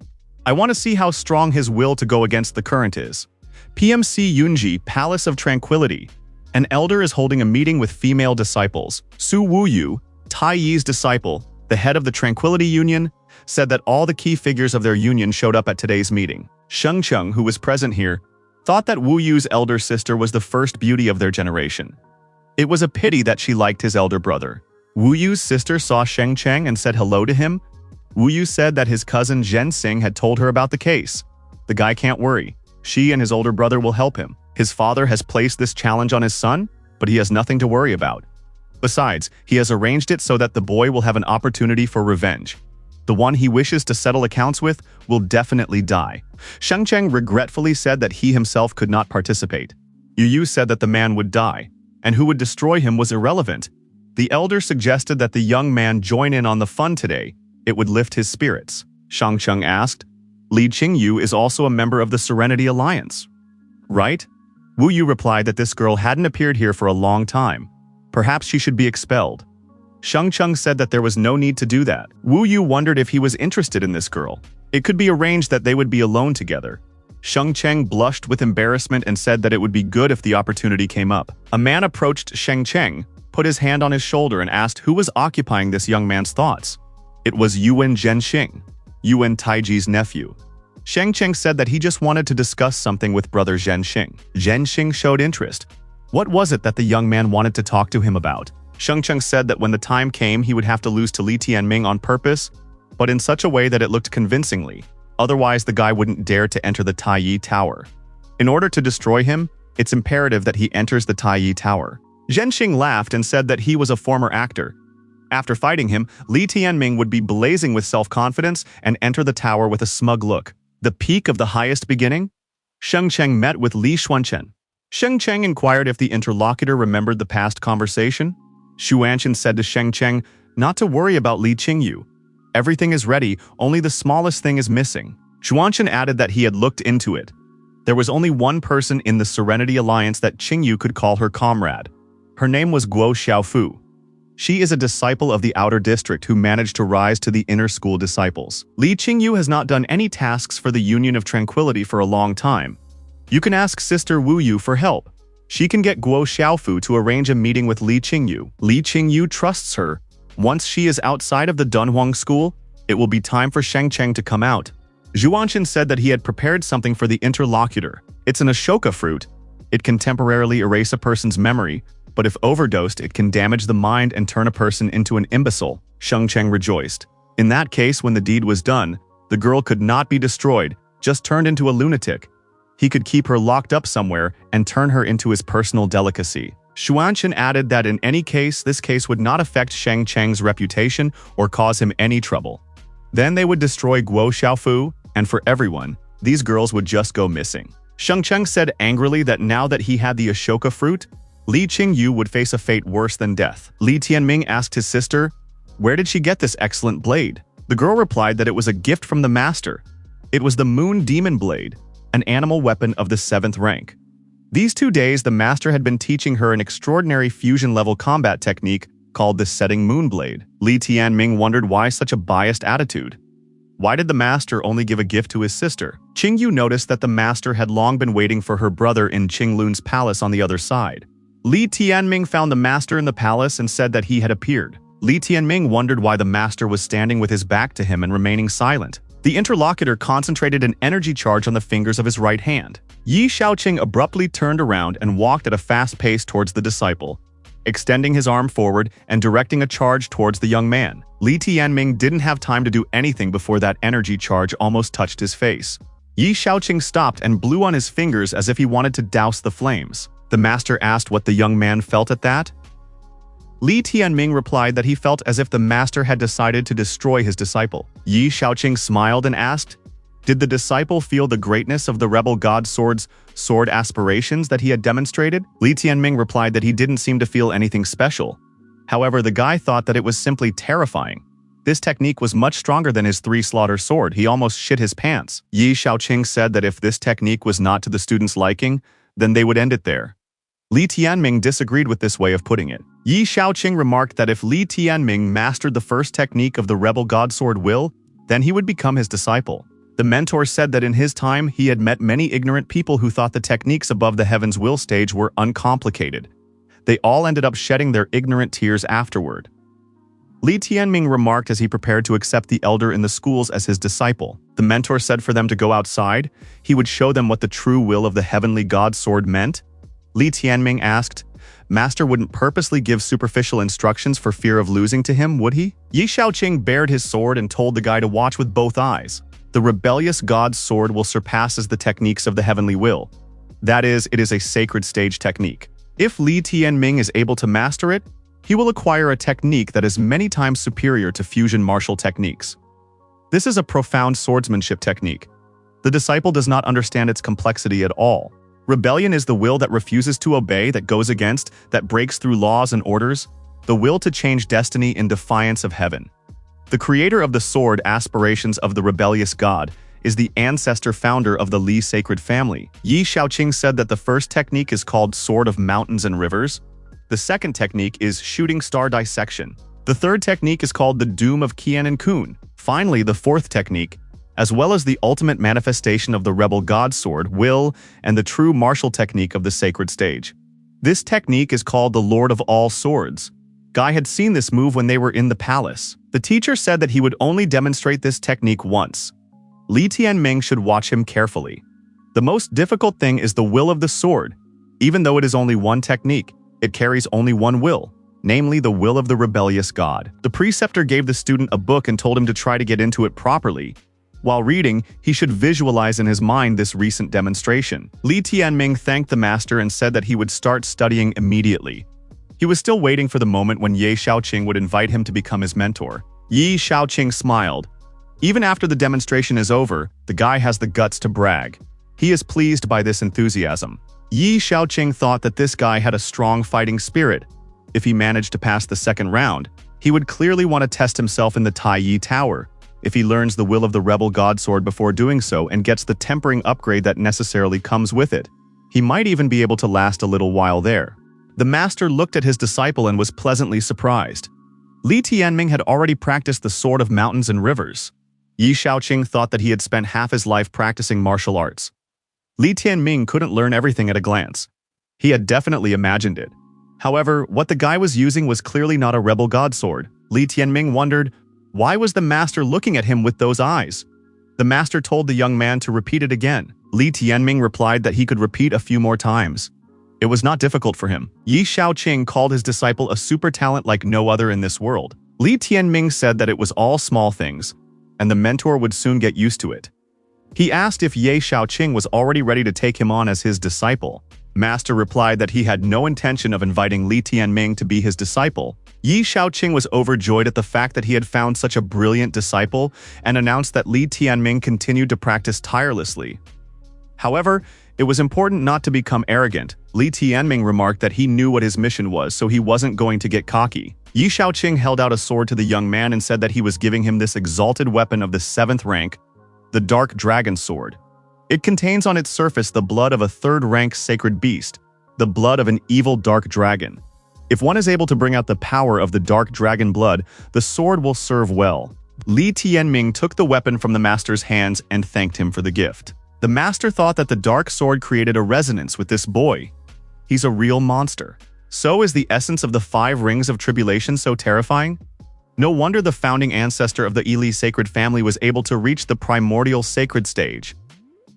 I want to see how strong his will to go against the current is. PMC Yunji, Palace of Tranquility. An elder is holding a meeting with female disciples. Su Wuyu, Tai Yi's disciple, the head of the Tranquility Union, said that all the key figures of their union showed up at today's meeting. Sheng Cheng, who was present here, thought that Wu Yu's elder sister was the first beauty of their generation. It was a pity that she liked his elder brother. Wu Yu's sister saw Sheng Cheng and said hello to him. Wu Yu said that his cousin Zhen Xing had told her about the case. The guy can't worry. She and his older brother will help him. His father has placed this challenge on his son, but he has nothing to worry about. Besides, he has arranged it so that the boy will have an opportunity for revenge. The one he wishes to settle accounts with will definitely die. Sheng Cheng regretfully said that he himself could not participate. Yu Yu said that the man would die, and who would destroy him was irrelevant. The elder suggested that the young man join in on the fun today. It would lift his spirits. Shang Cheng asked, Li Qingyu is also a member of the Serenity Alliance, right? Wu Yu replied that this girl hadn't appeared here for a long time. Perhaps she should be expelled. Sheng Cheng said that there was no need to do that. Wu Yu wondered if he was interested in this girl. It could be arranged that they would be alone together. Sheng Cheng blushed with embarrassment and said that it would be good if the opportunity came up. A man approached Sheng Cheng, put his hand on his shoulder and asked who was occupying this young man's thoughts. It was Yuan Zhenxing, Yuan Taiji's nephew. Sheng Cheng said that he just wanted to discuss something with brother Zhenxing. Zhenxing showed interest. What was it that the young man wanted to talk to him about? Sheng Cheng said that when the time came he would have to lose to Li Tianming on purpose, but in such a way that it looked convincingly. Otherwise, the guy wouldn't dare to enter the Tai Yi Tower. In order to destroy him, it's imperative that he enters the Tai Yi Tower. Zhenxing laughed and said that he was a former actor. After fighting him, Li Tianming would be blazing with self-confidence and enter the tower with a smug look. The peak of the highest beginning? Sheng Cheng met with Li Xuanchen. Sheng Cheng inquired if the interlocutor remembered the past conversation. Xuanchen said to Sheng Cheng not to worry about Li Qingyu. Everything is ready, only the smallest thing is missing. Xuanchen added that he had looked into it. There was only one person in the Serenity Alliance that Qingyu could call her comrade. Her name was Guo Xiaofu. She is a disciple of the outer district who managed to rise to the inner school disciples. Li Qingyu has not done any tasks for the Union of Tranquility for a long time. You can ask Sister Wu Yu for help. She can get Guo Xiaofu to arrange a meeting with Li Qingyu. Li Qingyu trusts her. Once she is outside of the Dunhuang school, it will be time for Sheng Cheng to come out. Zhuanchen said that he had prepared something for the interlocutor. It's an Ashoka fruit. It can temporarily erase a person's memory, but if overdosed, it can damage the mind and turn a person into an imbecile. Sheng Cheng rejoiced. In that case, when the deed was done, the girl could not be destroyed, just turned into a lunatic. He could keep her locked up somewhere and turn her into his personal delicacy. Xuanchen added that in any case, this case would not affect Sheng Cheng's reputation or cause him any trouble. Then they would destroy Guo Xiaofu, and for everyone, these girls would just go missing. Sheng Cheng said angrily that now that he had the Ashoka fruit, Li Qingyu would face a fate worse than death. Li Tianming asked his sister, where did she get this excellent blade? The girl replied that it was a gift from the master. It was the Moon Demon Blade, an animal weapon of the 7th rank. These 2 days, the master had been teaching her an extraordinary fusion-level combat technique called the Setting Moon Blade. Li Tianming wondered why such a biased attitude. Why did the master only give a gift to his sister? Qingyu noticed that the master had long been waiting for her brother in Qinglun's palace on the other side. Li Tianming found the master in the palace and said that he had appeared. Li Tianming wondered why the master was standing with his back to him and remaining silent. The interlocutor concentrated an energy charge on the fingers of his right hand. Yi Shaoqing abruptly turned around and walked at a fast pace towards the disciple, extending his arm forward and directing a charge towards the young man. Li Tianming didn't have time to do anything before that energy charge almost touched his face. Yi Shaoqing stopped and blew on his fingers as if he wanted to douse the flames. The master asked what the young man felt at that. Li Tianming replied that he felt as if the master had decided to destroy his disciple. Yi Shaoqing smiled and asked, "Did the disciple feel the greatness of the rebel god sword's sword aspirations that he had demonstrated?" Li Tianming replied that he didn't seem to feel anything special. However, the guy thought that it was simply terrifying. This technique was much stronger than his 3-slaughter sword. He almost shit his pants. Yi Shaoqing said that if this technique was not to the students' liking, then they would end it there. Li Tianming disagreed with this way of putting it. Yi Shaoqing remarked that if Li Tianming mastered the first technique of the rebel god sword will, then he would become his disciple. The mentor said that in his time he had met many ignorant people who thought the techniques above the heavens will stage were uncomplicated. They all ended up shedding their ignorant tears afterward. Li Tianming remarked as he prepared to accept the elder in the schools as his disciple. The mentor said for them to go outside. He would show them what the true will of the heavenly god sword meant. Li Tianming asked, "Master wouldn't purposely give superficial instructions for fear of losing to him, would he?" Yi Shaoqing bared his sword and told the guy to watch with both eyes. The rebellious god's sword will surpass the techniques of the heavenly will. That is, it is a sacred stage technique. If Li Tianming is able to master it, he will acquire a technique that is many times superior to fusion martial techniques. This is a profound swordsmanship technique. The disciple does not understand its complexity at all. Rebellion is the will that refuses to obey, that goes against, that breaks through laws and orders, the will to change destiny in defiance of heaven. The creator of the sword aspirations of the rebellious god is the ancestor founder of the Li sacred family. Yi Shaoqing said that the first technique is called Sword of Mountains and Rivers. The second technique is Shooting Star Dissection. The third technique is called the Doom of Qian and Kun. Finally, the fourth technique, as well as the ultimate manifestation of the rebel god sword, will, and the true martial technique of the sacred stage. This technique is called the Lord of All Swords. Guy had seen this move when they were in the palace. The teacher said that he would only demonstrate this technique once. Li Tianming should watch him carefully. The most difficult thing is the will of the sword. Even though it is only one technique, it carries only one will, namely the will of the rebellious god. The preceptor gave the student a book and told him to try to get into it properly. While reading, he should visualize in his mind this recent demonstration. Li Tianming thanked the master and said that he would start studying immediately. He was still waiting for the moment when Yi Shaoqing would invite him to become his mentor. Yi Shaoqing smiled. Even after the demonstration is over, the guy has the guts to brag. He is pleased by this enthusiasm. Yi Shaoqing thought that this guy had a strong fighting spirit. If he managed to pass the second round, he would clearly want to test himself in the Tai Yi Tower. If he learns the will of the rebel god sword before doing so and gets the tempering upgrade that necessarily comes with it, he might even be able to last a little while there. The master looked at his disciple and was pleasantly surprised. Li Tianming had already practiced the Sword of Mountains and Rivers. Yi Shaoqing thought that he had spent half his life practicing martial arts. Li Tianming couldn't learn everything at a glance. He had definitely imagined it. However, what the guy was using was clearly not a rebel god sword. Li Tianming wondered, why was the master looking at him with those eyes? The master told the young man to repeat it again. Li Tianming replied that he could repeat a few more times. It was not difficult for him. Yi Shaoqing called his disciple a super talent like no other in this world. Li Tianming said that it was all small things, and the mentor would soon get used to it. He asked if Yi Shaoqing was already ready to take him on as his disciple. Master replied that he had no intention of inviting Li Tianming to be his disciple. Yi Shaoqing was overjoyed at the fact that he had found such a brilliant disciple and announced that Li Tianming continued to practice tirelessly. However, it was important not to become arrogant. Li Tianming remarked that he knew what his mission was, so he wasn't going to get cocky. Yi Shaoqing held out a sword to the young man and said that he was giving him this exalted weapon of the 7th rank, the Dark Dragon Sword. It contains on its surface the blood of a 3rd-rank sacred beast, the blood of an evil dark dragon. If one is able to bring out the power of the dark dragon blood, the sword will serve well. Li Tianming took the weapon from the master's hands and thanked him for the gift. The master thought that the dark sword created a resonance with this boy. He's a real monster. So is the essence of the 5 rings of tribulation so terrifying? No wonder the founding ancestor of the Li sacred family was able to reach the primordial sacred stage.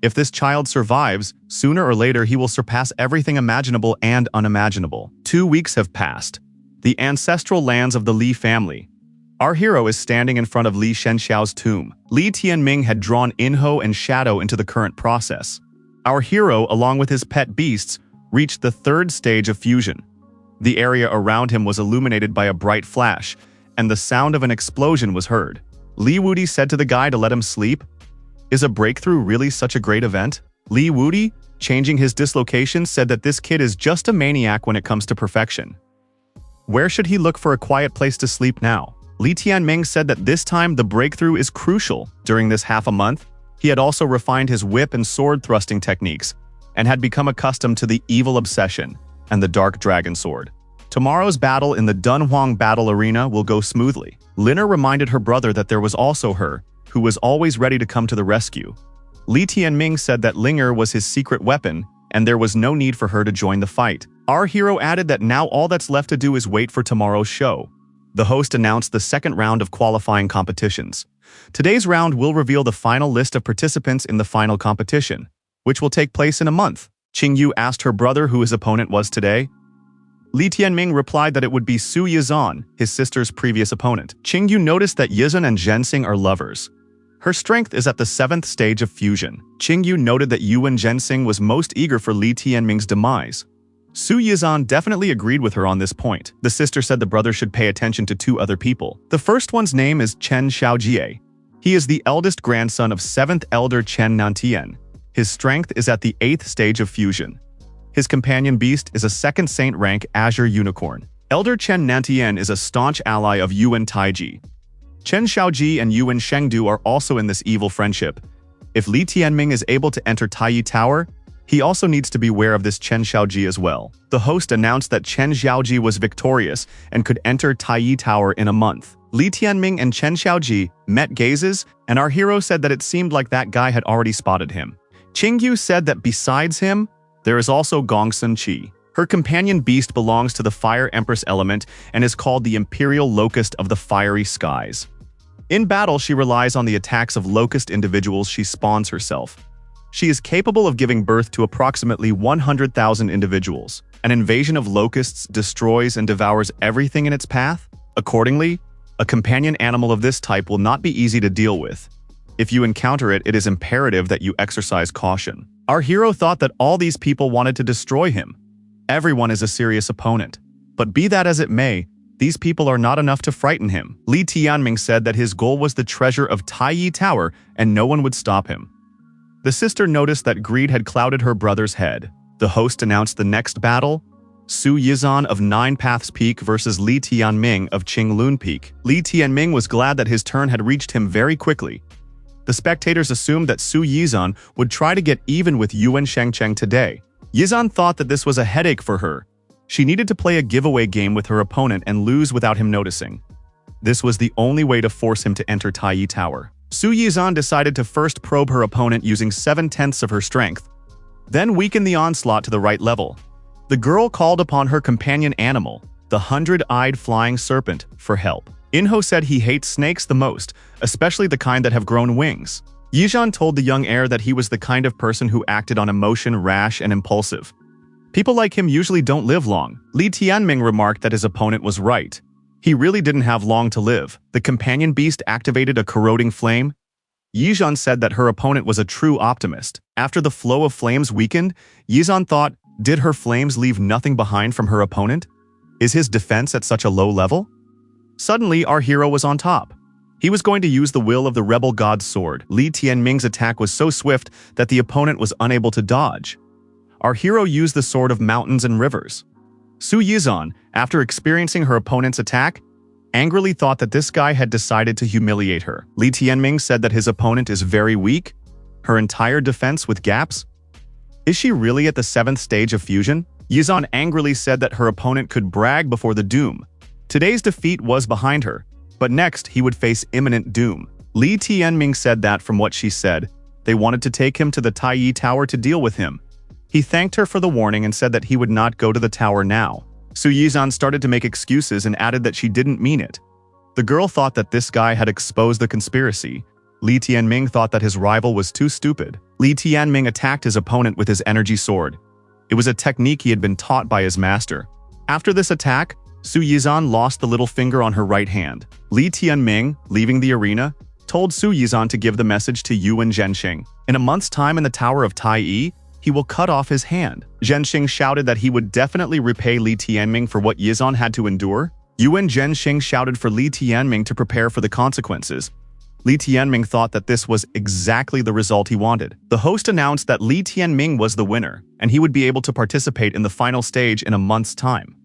If this child survives, sooner or later he will surpass everything imaginable and unimaginable. 2 weeks have passed. The ancestral lands of the Li family. Our hero is standing in front of Li Shenxiao's tomb. Li Tianming had drawn Enho and Shadow into the current process. Our hero, along with his pet beasts, reached the 3rd stage of fusion. The area around him was illuminated by a bright flash, and the sound of an explosion was heard. Li Wudi said to the guy to let him sleep. Is a breakthrough really such a great event? Li Wudi, changing his dislocation, said that this kid is just a maniac when it comes to perfection. Where should he look for a quiet place to sleep now? Li Tianming said that this time the breakthrough is crucial. During this half a month, he had also refined his whip and sword thrusting techniques, and had become accustomed to the evil obsession and the dark dragon sword. Tomorrow's battle in the Dunhuang battle arena will go smoothly. Liner reminded her brother that there was also her, who was always ready to come to the rescue. Li Tianming said that Linger was his secret weapon, and there was no need for her to join the fight. Our hero added that now all that's left to do is wait for tomorrow's show. The host announced the second round of qualifying competitions. Today's round will reveal the final list of participants in the final competition, which will take place in a month. Qingyu asked her brother who his opponent was today. Li Tianming replied that it would be Su Yizan, his sister's previous opponent. Qingyu noticed that Yizan and Zhensing are lovers. Her strength is at the 7th stage of fusion. Qingyu noted that Yuan Zhensing was most eager for Li Tianming's demise. Su Yizan definitely agreed with her on this point. The sister said the brother should pay attention to 2 other people. The first one's name is Chen Xiaojie. He is the eldest grandson of 7th Elder Chen Nantian. His strength is at the 8th stage of fusion. His companion beast is a 2nd Saint rank Azure Unicorn. Elder Chen Nantian is a staunch ally of Yuan Taiji. Chen Xiaoji and Yuan Shengdu are also in this evil friendship. If Li Tianming is able to enter Taiyi Tower, he also needs to be aware of this Chen Xiaoji as well. The host announced that Chen Xiaoji was victorious and could enter Taiyi Tower in a month. Li Tianming and Chen Xiaoji met gazes, and our hero said that it seemed like that guy had already spotted him. Qingyu said that besides him, there is also Gongsun Qi. Her companion beast belongs to the Fire Empress element and is called the Imperial Locust of the Fiery Skies. In battle, she relies on the attacks of locust individuals she spawns herself. She is capable of giving birth to approximately 100,000 individuals. An invasion of locusts destroys and devours everything in its path. Accordingly, a companion animal of this type will not be easy to deal with. If you encounter it, it is imperative that you exercise caution. Our hero thought that all these people wanted to destroy him. Everyone is a serious opponent. But be that as it may, these people are not enough to frighten him. Li Tianming said that his goal was the treasure of Taiyi Tower and no one would stop him. The sister noticed that greed had clouded her brother's head. The host announced the next battle, Su Yizan of Nine Paths Peak versus Li Tianming of Qinglun Peak. Li Tianming was glad that his turn had reached him very quickly. The spectators assumed that Su Yizan would try to get even with Yuan Shengcheng today. Yizan thought that this was a headache for her. She needed to play a giveaway game with her opponent and lose without him noticing. This was the only way to force him to enter Taiyi Tower. Su Yizan decided to first probe her opponent using 7/10 of her strength, then weaken the onslaught to the right level. The girl called upon her companion animal, the 100-eyed flying serpent, for help. Inho said he hates snakes the most, especially the kind that have grown wings. Yizhan told the young heir that he was the kind of person who acted on emotion, rash, and impulsive. People like him usually don't live long. Li Tianming remarked that his opponent was right. He really didn't have long to live. The companion beast activated a corroding flame. Yizhan said that her opponent was a true optimist. After the flow of flames weakened, Yizhan thought, did her flames leave nothing behind from her opponent? Is his defense at such a low level? Suddenly, our hero was on top. He was going to use the will of the rebel god's sword. Li Tianming's attack was so swift that the opponent was unable to dodge. Our hero used the sword of mountains and rivers. Su Yizan, after experiencing her opponent's attack, angrily thought that this guy had decided to humiliate her. Li Tianming said that his opponent is very weak, her entire defense with gaps. Is she really at the 7th stage of fusion? Yizan angrily said that her opponent could brag before the doom. Today's defeat was behind her, but next he would face imminent doom. Li Tianming said that from what she said, they wanted to take him to the Taiyi Tower to deal with him. He thanked her for the warning and said that he would not go to the tower now. Su Yizan started to make excuses and added that she didn't mean it. The girl thought that this guy had exposed the conspiracy. Li Tianming thought that his rival was too stupid. Li Tianming attacked his opponent with his energy sword. It was a technique he had been taught by his master. After this attack, Su Yizan lost the little finger on her right hand. Li Tianming, leaving the arena, told Su Yizan to give the message to Yuan Zhenxing. In a month's time in the Tower of Taiyi, he will cut off his hand. Zhenxing shouted that he would definitely repay Li Tianming for what Yizan had to endure. Yuan Zhenxing shouted for Li Tianming to prepare for the consequences. Li Tianming thought that this was exactly the result he wanted. The host announced that Li Tianming was the winner, and he would be able to participate in the final stage in a month's time.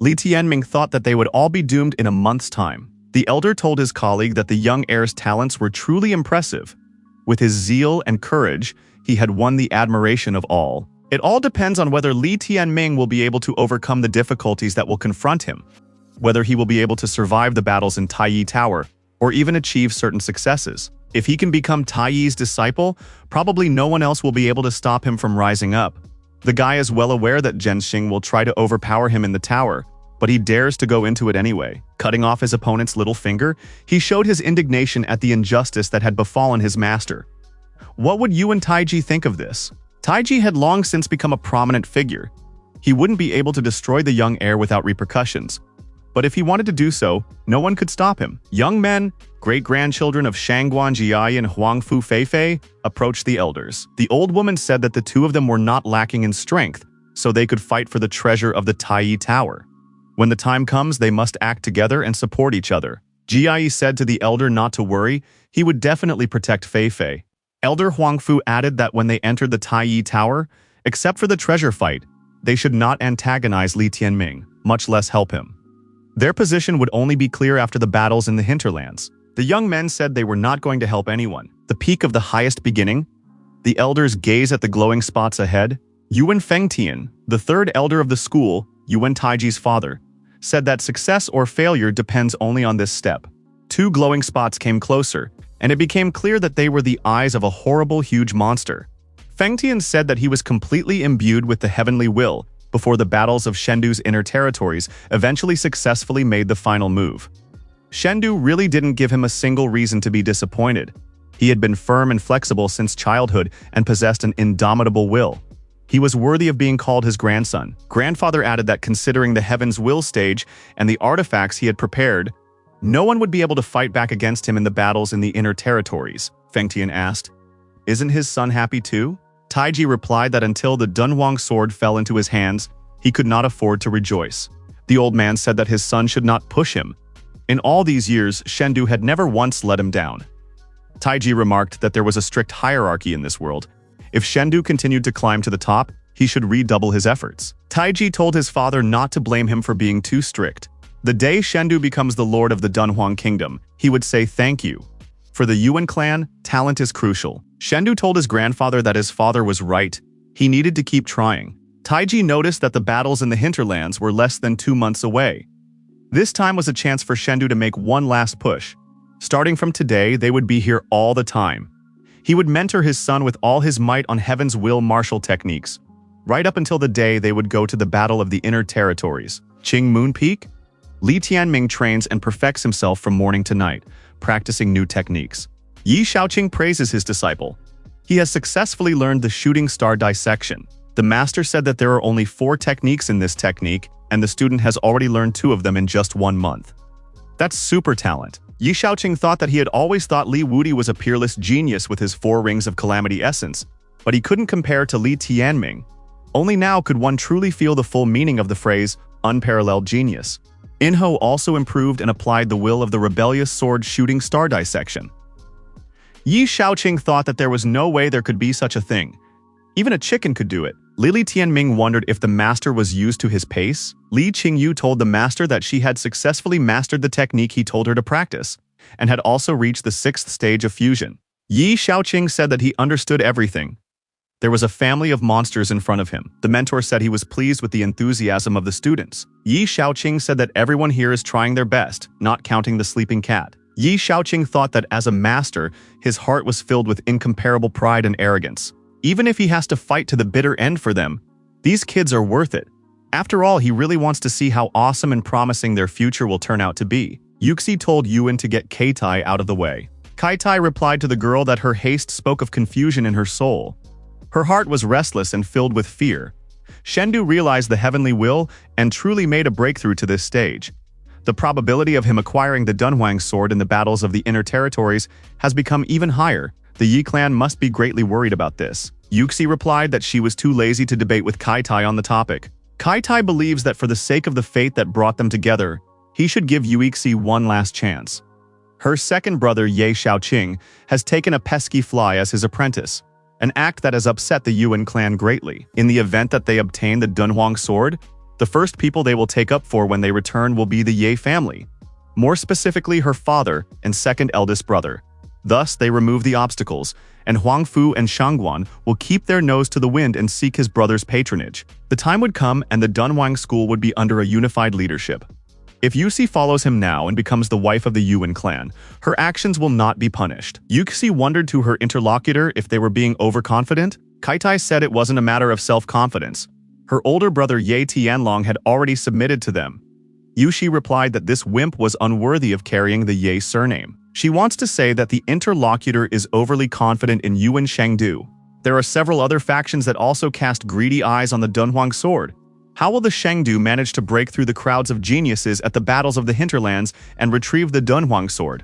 Li Tianming thought that they would all be doomed in a month's time. The elder told his colleague that the young heir's talents were truly impressive. With his zeal and courage, he had won the admiration of all. It all depends on whether Li Tianming will be able to overcome the difficulties that will confront him, whether he will be able to survive the battles in Taiyi Tower, or even achieve certain successes. If he can become Taiyi's disciple, probably no one else will be able to stop him from rising up. The guy is well aware that Zhenxing will try to overpower him in the tower, but he dares to go into it anyway. Cutting off his opponent's little finger, he showed his indignation at the injustice that had befallen his master. What would Yuan Taiji think of this? Taiji had long since become a prominent figure. He wouldn't be able to destroy the young heir without repercussions. But if he wanted to do so, no one could stop him. Young men, great-grandchildren of Shangguan Jiai and Huangfu Feifei, approached the elders. The old woman said that the two of them were not lacking in strength, so they could fight for the treasure of the Taiyi Tower. When the time comes, they must act together and support each other. Jiai said to the elder not to worry, he would definitely protect Feifei. Elder Huangfu added that when they entered the Taiyi Tower, except for the treasure fight, they should not antagonize Li Tianming, much less help him. Their position would only be clear after the battles in the hinterlands. The young men said they were not going to help anyone. The peak of the highest beginning? The elders gaze at the glowing spots ahead. Yuan Fengtian, the third elder of the school, Yuan Taiji's father, said that success or failure depends only on this step. Two glowing spots came closer, and it became clear that they were the eyes of a horrible, huge monster. Fengtian said that he was completely imbued with the heavenly will before the battles of Shendu's inner territories eventually successfully made the final move. Shendu really didn't give him a single reason to be disappointed. He had been firm and flexible since childhood and possessed an indomitable will. He was worthy of being called his grandson. Grandfather added that considering the Heaven's Will stage and the artifacts he had prepared, no one would be able to fight back against him in the battles in the inner territories. Fengtian asked, "Isn't his son happy too?" Taiji replied that until the Dunhuang sword fell into his hands, he could not afford to rejoice. The old man said that his son should not push him. In all these years, Shendu had never once let him down. Taiji remarked that there was a strict hierarchy in this world. If Shendu continued to climb to the top, he should redouble his efforts. Taiji told his father not to blame him for being too strict. The day Shendu becomes the lord of the Dunhuang kingdom, he would say thank you. For the Yuan clan, talent is crucial. Shendu told his grandfather that his father was right. He needed to keep trying. Taiji noticed that the battles in the hinterlands were less than 2 months away. This time was a chance for Shendu to make one last push. Starting from today, they would be here all the time. He would mentor his son with all his might on Heaven's Will martial techniques, right up until the day they would go to the Battle of the Inner Territories. Qing Moon Peak? Li Tianming trains and perfects himself from morning to night, practicing new techniques. Yi Shaoqing praises his disciple. He has successfully learned the shooting star dissection. The master said that there are only 4 techniques in this technique, and the student has already learned 2 of them in just 1 month. That's super talent. Yi Shaoqing thought that he had always thought Li Wudi was a peerless genius with his 4 rings of calamity essence, but he couldn't compare to Li Tianming. Only now could one truly feel the full meaning of the phrase, unparalleled genius. Enro also improved and applied the will of the rebellious sword shooting star dissection. Yi Shaoqing thought that there was no way there could be such a thing. Even a chicken could do it. Li Tianming wondered if the master was used to his pace. Li Qingyu told the master that she had successfully mastered the technique he told her to practice, and had also reached the 6th stage of fusion. Yi Shaoqing said that he understood everything. There was a family of monsters in front of him. The mentor said he was pleased with the enthusiasm of the students. Yi Shaoqing said that everyone here is trying their best, not counting the sleeping cat. Yi Shaoqing thought that as a master, his heart was filled with incomparable pride and arrogance. Even if he has to fight to the bitter end for them, these kids are worth it. After all, he really wants to see how awesome and promising their future will turn out to be. Yuxi told Yuan to get Kaitai out of the way. Kaitai replied to the girl that her haste spoke of confusion in her soul. Her heart was restless and filled with fear. Shendu realized the heavenly will and truly made a breakthrough to this stage. The probability of him acquiring the Dunhuang sword in the battles of the inner territories has become even higher. The Yi clan must be greatly worried about this. Yuxi replied that she was too lazy to debate with Kaitai on the topic. Kaitai believes that for the sake of the fate that brought them together, he should give Yuxi one last chance. Her second brother, Ye Xiaoqing, has taken a pesky fly as his apprentice, an act that has upset the Yuan clan greatly. In the event that they obtain the Dunhuang sword, the first people they will take up for when they return will be the Ye family, more specifically her father and second eldest brother. Thus, they remove the obstacles, and Huangfu and Shangguan will keep their nose to the wind and seek his brother's patronage. The time would come and the Dunhuang school would be under a unified leadership. If Yuxi follows him now and becomes the wife of the Yuan clan, her actions will not be punished. Yuxi wondered to her interlocutor if they were being overconfident. Kaitai said it wasn't a matter of self-confidence. Her older brother Ye Tianlong had already submitted to them. Yuxi replied that this wimp was unworthy of carrying the Ye surname. She wants to say that the interlocutor is overly confident in Yuan Shengdu. There are several other factions that also cast greedy eyes on the Dunhuang sword. How will the Shengdu manage to break through the crowds of geniuses at the battles of the hinterlands and retrieve the Dunhuang sword?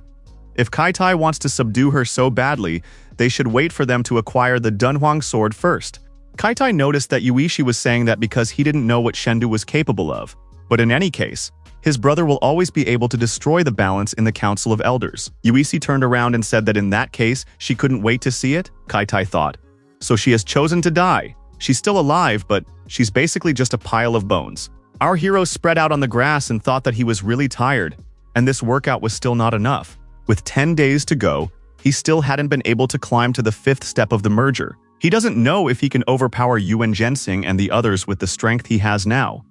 If Kaitai wants to subdue her so badly, they should wait for them to acquire the Dunhuang sword first. Kaitai noticed that Yuishi was saying that because he didn't know what Shengdu was capable of. But in any case, his brother will always be able to destroy the balance in the Council of Elders. Yuishi turned around and said that in that case, she couldn't wait to see it, Kaitai thought. So she has chosen to die. She's still alive, but she's basically just a pile of bones. Our hero spread out on the grass and thought that he was really tired, and this workout was still not enough. With 10 days to go, he still hadn't been able to climb to the 5th step of the merger. He doesn't know if he can overpower Yuan Zhensing and the others with the strength he has now.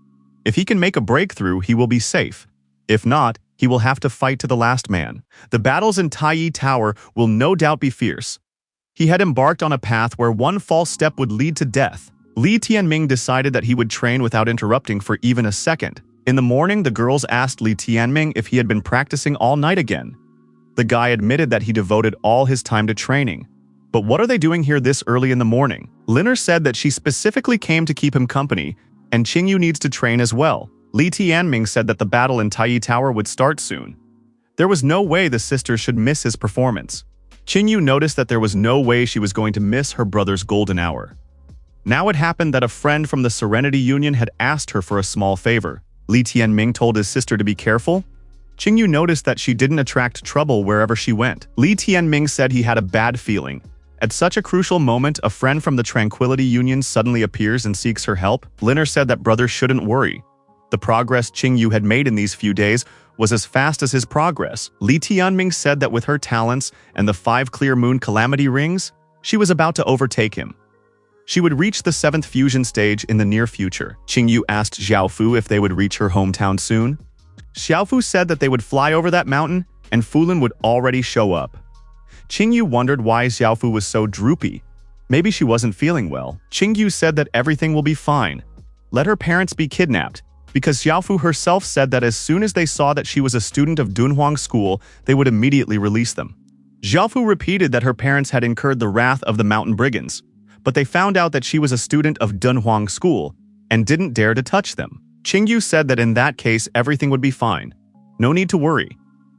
If he can make a breakthrough, he will be safe. If not, he will have to fight to the last man. The battles in Taiyi Tower will no doubt be fierce. He had embarked on a path where one false step would lead to death. Li Tianming decided that he would train without interrupting for even a second. In the morning, the girls asked Li Tianming if he had been practicing all night again. The guy admitted that he devoted all his time to training. But what are they doing here this early in the morning? Liner said that she specifically came to keep him company, and Qingyu needs to train as well. Li Tianming said that the battle in Taiyi Tower would start soon. There was no way the sisters should miss his performance. Qingyu noticed that there was no way she was going to miss her brother's golden hour. Now it happened that a friend from the Serenity Union had asked her for a small favor. Li Tianming told his sister to be careful. Qingyu noticed that she didn't attract trouble wherever she went. Li Tianming said he had a bad feeling. At such a crucial moment, a friend from the Tranquility Union suddenly appears and seeks her help. Liner said that brother shouldn't worry. The progress Qingyu had made in these few days was as fast as his progress. Li Tianming said that with her talents and the 5 clear moon calamity rings, she was about to overtake him. She would reach the 7th fusion stage in the near future. Qingyu asked Xiaofu if they would reach her hometown soon. Xiaofu said that they would fly over that mountain and Fulin would already show up. Qingyu wondered why Xiaofu was so droopy. Maybe she wasn't feeling well. Qingyu said that everything will be fine. Let her parents be kidnapped, because Xiaofu herself said that as soon as they saw that she was a student of Dunhuang School, they would immediately release them. Xiaofu repeated that her parents had incurred the wrath of the mountain brigands, but they found out that she was a student of Dunhuang School and didn't dare to touch them. Qingyu said that in that case everything would be fine. No need to worry.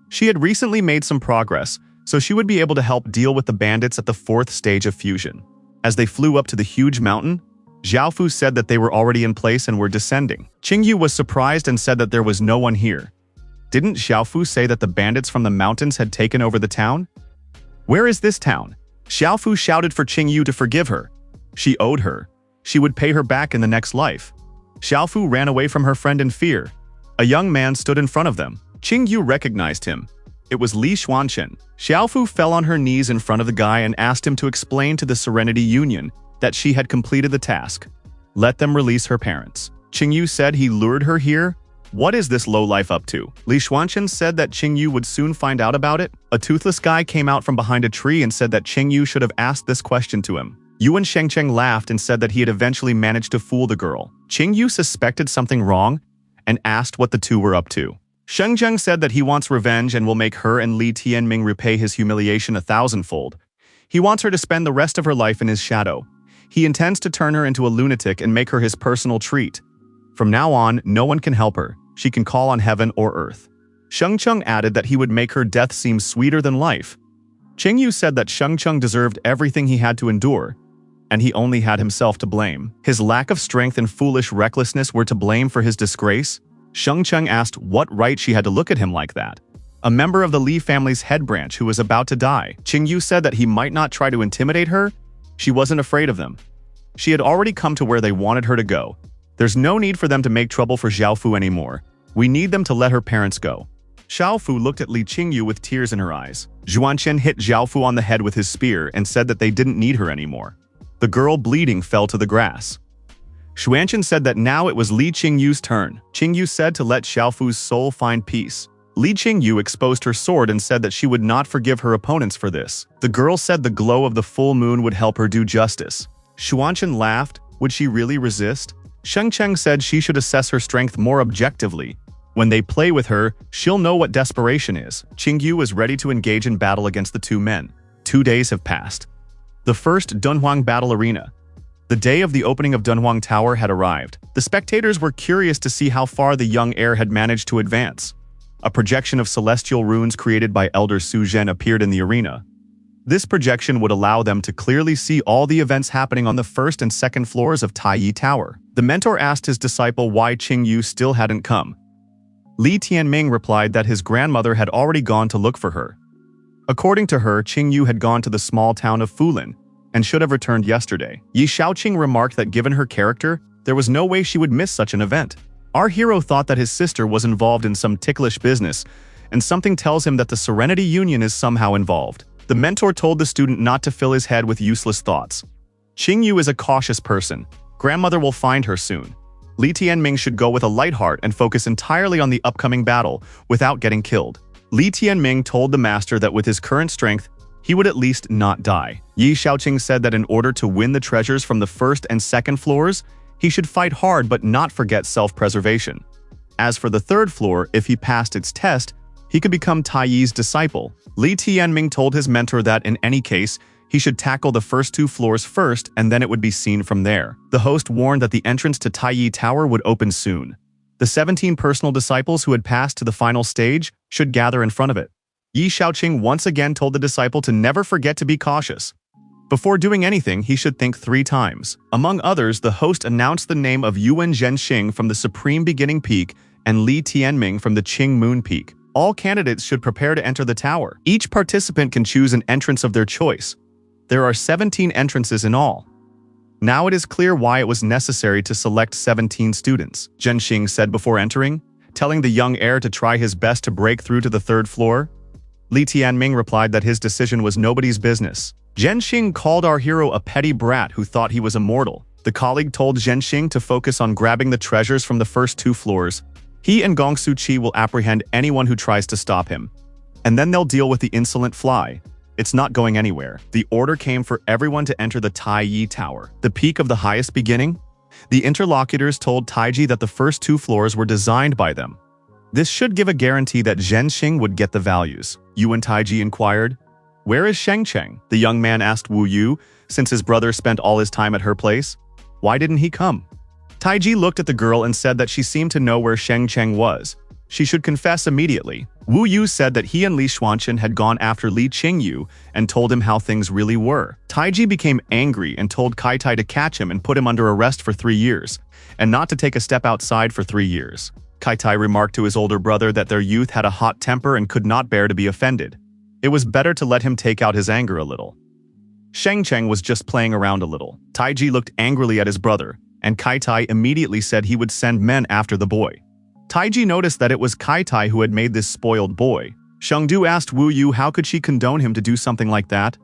She had recently made some progress, so she would be able to help deal with the bandits at the 4th stage of fusion. As they flew up to the huge mountain, Xiaofu said that they were already in place and were descending. Qingyu was surprised and said that there was no one here. Didn't Xiaofu say that the bandits from the mountains had taken over the town? Where is this town? Xiaofu shouted for Qingyu to forgive her. She owed her. She would pay her back in the next life. Xiaofu ran away from her friend in fear. A young man stood in front of them. Qingyu recognized him. It was Li Xuanchen. Xiaofu fell on her knees in front of the guy and asked him to explain to the Serenity Union that she had completed the task. Let them release her parents. Qingyu said he lured her here. What is this lowlife up to? Li Xuanchen said that Qingyu would soon find out about it. A toothless guy came out from behind a tree and said that Qingyu should have asked this question to him. Yuan Shengcheng laughed and said that he had eventually managed to fool the girl. Qingyu suspected something wrong and asked what the two were up to. Shengcheng said that he wants revenge and will make her and Li Tianming repay his humiliation 1,000-fold. He wants her to spend the rest of her life in his shadow. He intends to turn her into a lunatic and make her his personal treat. From now on, no one can help her. She can call on heaven or earth. Shengcheng added that he would make her death seem sweeter than life. Qingyu said that Shengcheng deserved everything he had to endure, and he only had himself to blame. His lack of strength and foolish recklessness were to blame for his disgrace. Sheng Cheng asked what right she had to look at him like that. A member of the Li family's head branch who was about to die. Qing Yu said that he might not try to intimidate her. She wasn't afraid of them. She had already come to where they wanted her to go. There's no need for them to make trouble for Xiaofu anymore. We need them to let her parents go. Xiaofu looked at Li Qingyu with tears in her eyes. Zhuanchen hit Xiaofu on the head with his spear and said that they didn't need her anymore. The girl, bleeding, fell to the grass. Xuanchen said that now it was Li Qingyu's turn. Qingyu said to let Xiaofu's soul find peace. Li Qingyu exposed her sword and said that she would not forgive her opponents for this. The girl said the glow of the full moon would help her do justice. Xuanchen laughed. Would she really resist? Sheng Cheng said she should assess her strength more objectively. When they play with her, she'll know what desperation is. Qingyu was ready to engage in battle against the two men. 2 days have passed. The first Dunhuang battle arena. The day of the opening of Dunhuang Tower had arrived. The spectators were curious to see how far the young heir had managed to advance. A projection of celestial runes created by Elder Su Zhen appeared in the arena. This projection would allow them to clearly see all the events happening on the first and second floors of Taiyi Tower. The mentor asked his disciple why Qingyu still hadn't come. Li Tianming replied that his grandmother had already gone to look for her. According to her, Qingyu had gone to the small town of Fulin and should have returned yesterday. Yi Shaoqing remarked that given her character, there was no way she would miss such an event. Our hero thought that his sister was involved in some ticklish business, and something tells him that the Serenity Union is somehow involved. The mentor told the student not to fill his head with useless thoughts. Qingyu is a cautious person. Grandmother will find her soon. Li Tianming should go with a light heart and focus entirely on the upcoming battle without getting killed. Li Tianming told the master that with his current strength, he would at least not die. Yi Shaoqing said that in order to win the treasures from the first and second floors, he should fight hard but not forget self-preservation. As for the third floor, if he passed its test, he could become Taiyi's disciple. Li Tianming told his mentor that in any case, he should tackle the first 2 floors first and then it would be seen from there. The host warned that the entrance to Taiyi Tower would open soon. The 17 personal disciples who had passed to the final stage should gather in front of it. Yi Shaoqing once again told the disciple to never forget to be cautious. Before doing anything, he should think 3 times. Among others, the host announced the name of Yuan Zhenxing from the Supreme Beginning Peak and Li Tianming from the Qing Moon Peak. All candidates should prepare to enter the tower. Each participant can choose an entrance of their choice. There are 17 entrances in all. Now it is clear why it was necessary to select 17 students, Zhenxing said before entering, telling the young heir to try his best to break through to the 3rd floor. Li Tianming replied that his decision was nobody's business. Zhenxing called our hero a petty brat who thought he was immortal. The colleague told Zhenxing to focus on grabbing the treasures from the first 2 floors. He and Gong Suqi will apprehend anyone who tries to stop him. And then they'll deal with the insolent fly. It's not going anywhere. The order came for everyone to enter the Taiyi Tower, the peak of the highest beginning. The interlocutors told Taiji that the first 2 floors were designed by them. This should give a guarantee that Zhenxing would get the values. Yuan Taiji inquired. Where is Sheng Cheng? The young man asked Wu Yu, since his brother spent all his time at her place. Why didn't he come? Taiji looked at the girl and said that she seemed to know where Sheng Cheng was. She should confess immediately. Wu Yu said that he and Li Xuanchen had gone after Li Qingyu and told him how things really were. Taiji became angry and told Kai Tai to catch him and put him under arrest for 3 years, and not to take a step outside for 3 years. Kai Tai remarked to his older brother that their youth had a hot temper and could not bear to be offended. It was better to let him take out his anger a little. Sheng Cheng was just playing around a little. Taiji looked angrily at his brother, and Kai Tai immediately said he would send men after the boy. Taiji noticed that it was Kai Tai who had made this spoiled boy. Shengdu asked Wu Yu how could she condone him to do something like that.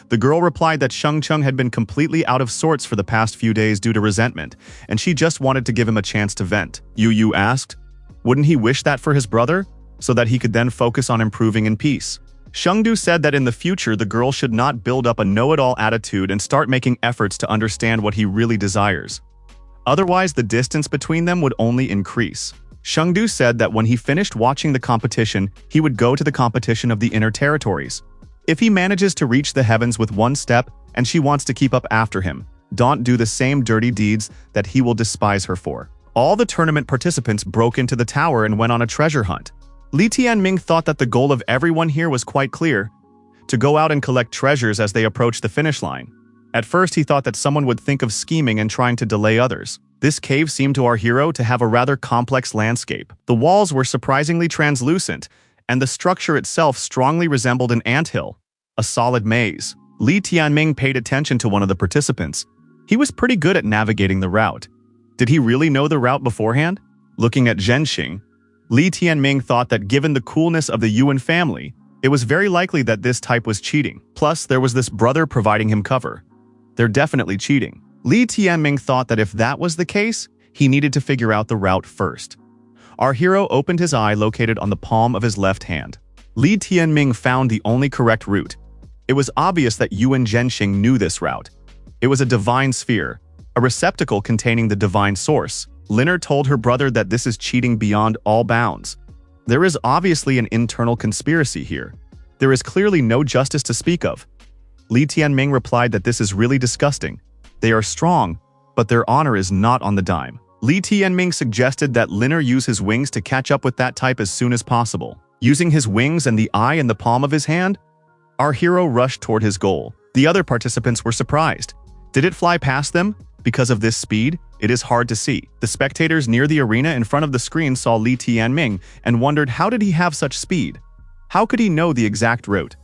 The girl replied that Sheng Cheng had been completely out of sorts for the past few days due to resentment, and she just wanted to give him a chance to vent. Yu Yu asked, wouldn't he wish that for his brother, so that he could then focus on improving in peace? Shengdu said that in the future the girl should not build up a know-it-all attitude and start making efforts to understand what he really desires. Otherwise, the distance between them would only increase. Shengdu said that when he finished watching the competition, he would go to the competition of the inner territories. If he manages to reach the heavens with 1 step and she wants to keep up after him, don't do the same dirty deeds that he will despise her for. All the tournament participants broke into the tower and went on a treasure hunt. Li Tianming thought that the goal of everyone here was quite clear, to go out and collect treasures as they approached the finish line. At first, he thought that someone would think of scheming and trying to delay others. This cave seemed to our hero to have a rather complex landscape. The walls were surprisingly translucent, and the structure itself strongly resembled an anthill, a solid maze. Li Tianming paid attention to one of the participants. He was pretty good at navigating the route. Did he really know the route beforehand? Looking at Zhenxing, Li Tianming thought that given the coolness of the Yuan family, it was very likely that this type was cheating. Plus, there was this brother providing him cover. They're definitely cheating. Li Tianming thought that if that was the case, he needed to figure out the route first. Our hero opened his eye located on the palm of his left hand. Li Tianming found the only correct route. It was obvious that Yuan Zhenxing knew this route. It was a divine sphere, a receptacle containing the divine source. Liner told her brother that this is cheating beyond all bounds. There is obviously an internal conspiracy here. There is clearly no justice to speak of. Li Tianming replied that this is really disgusting. They are strong, but their honor is not on the dime. Li Tianming suggested that Liner use his wings to catch up with that type as soon as possible. Using his wings and the eye in the palm of his hand, our hero rushed toward his goal. The other participants were surprised. Did it fly past them? Because of this speed, it is hard to see. The spectators near the arena in front of the screen saw Li Tianming and wondered how did he have such speed? How could he know the exact route?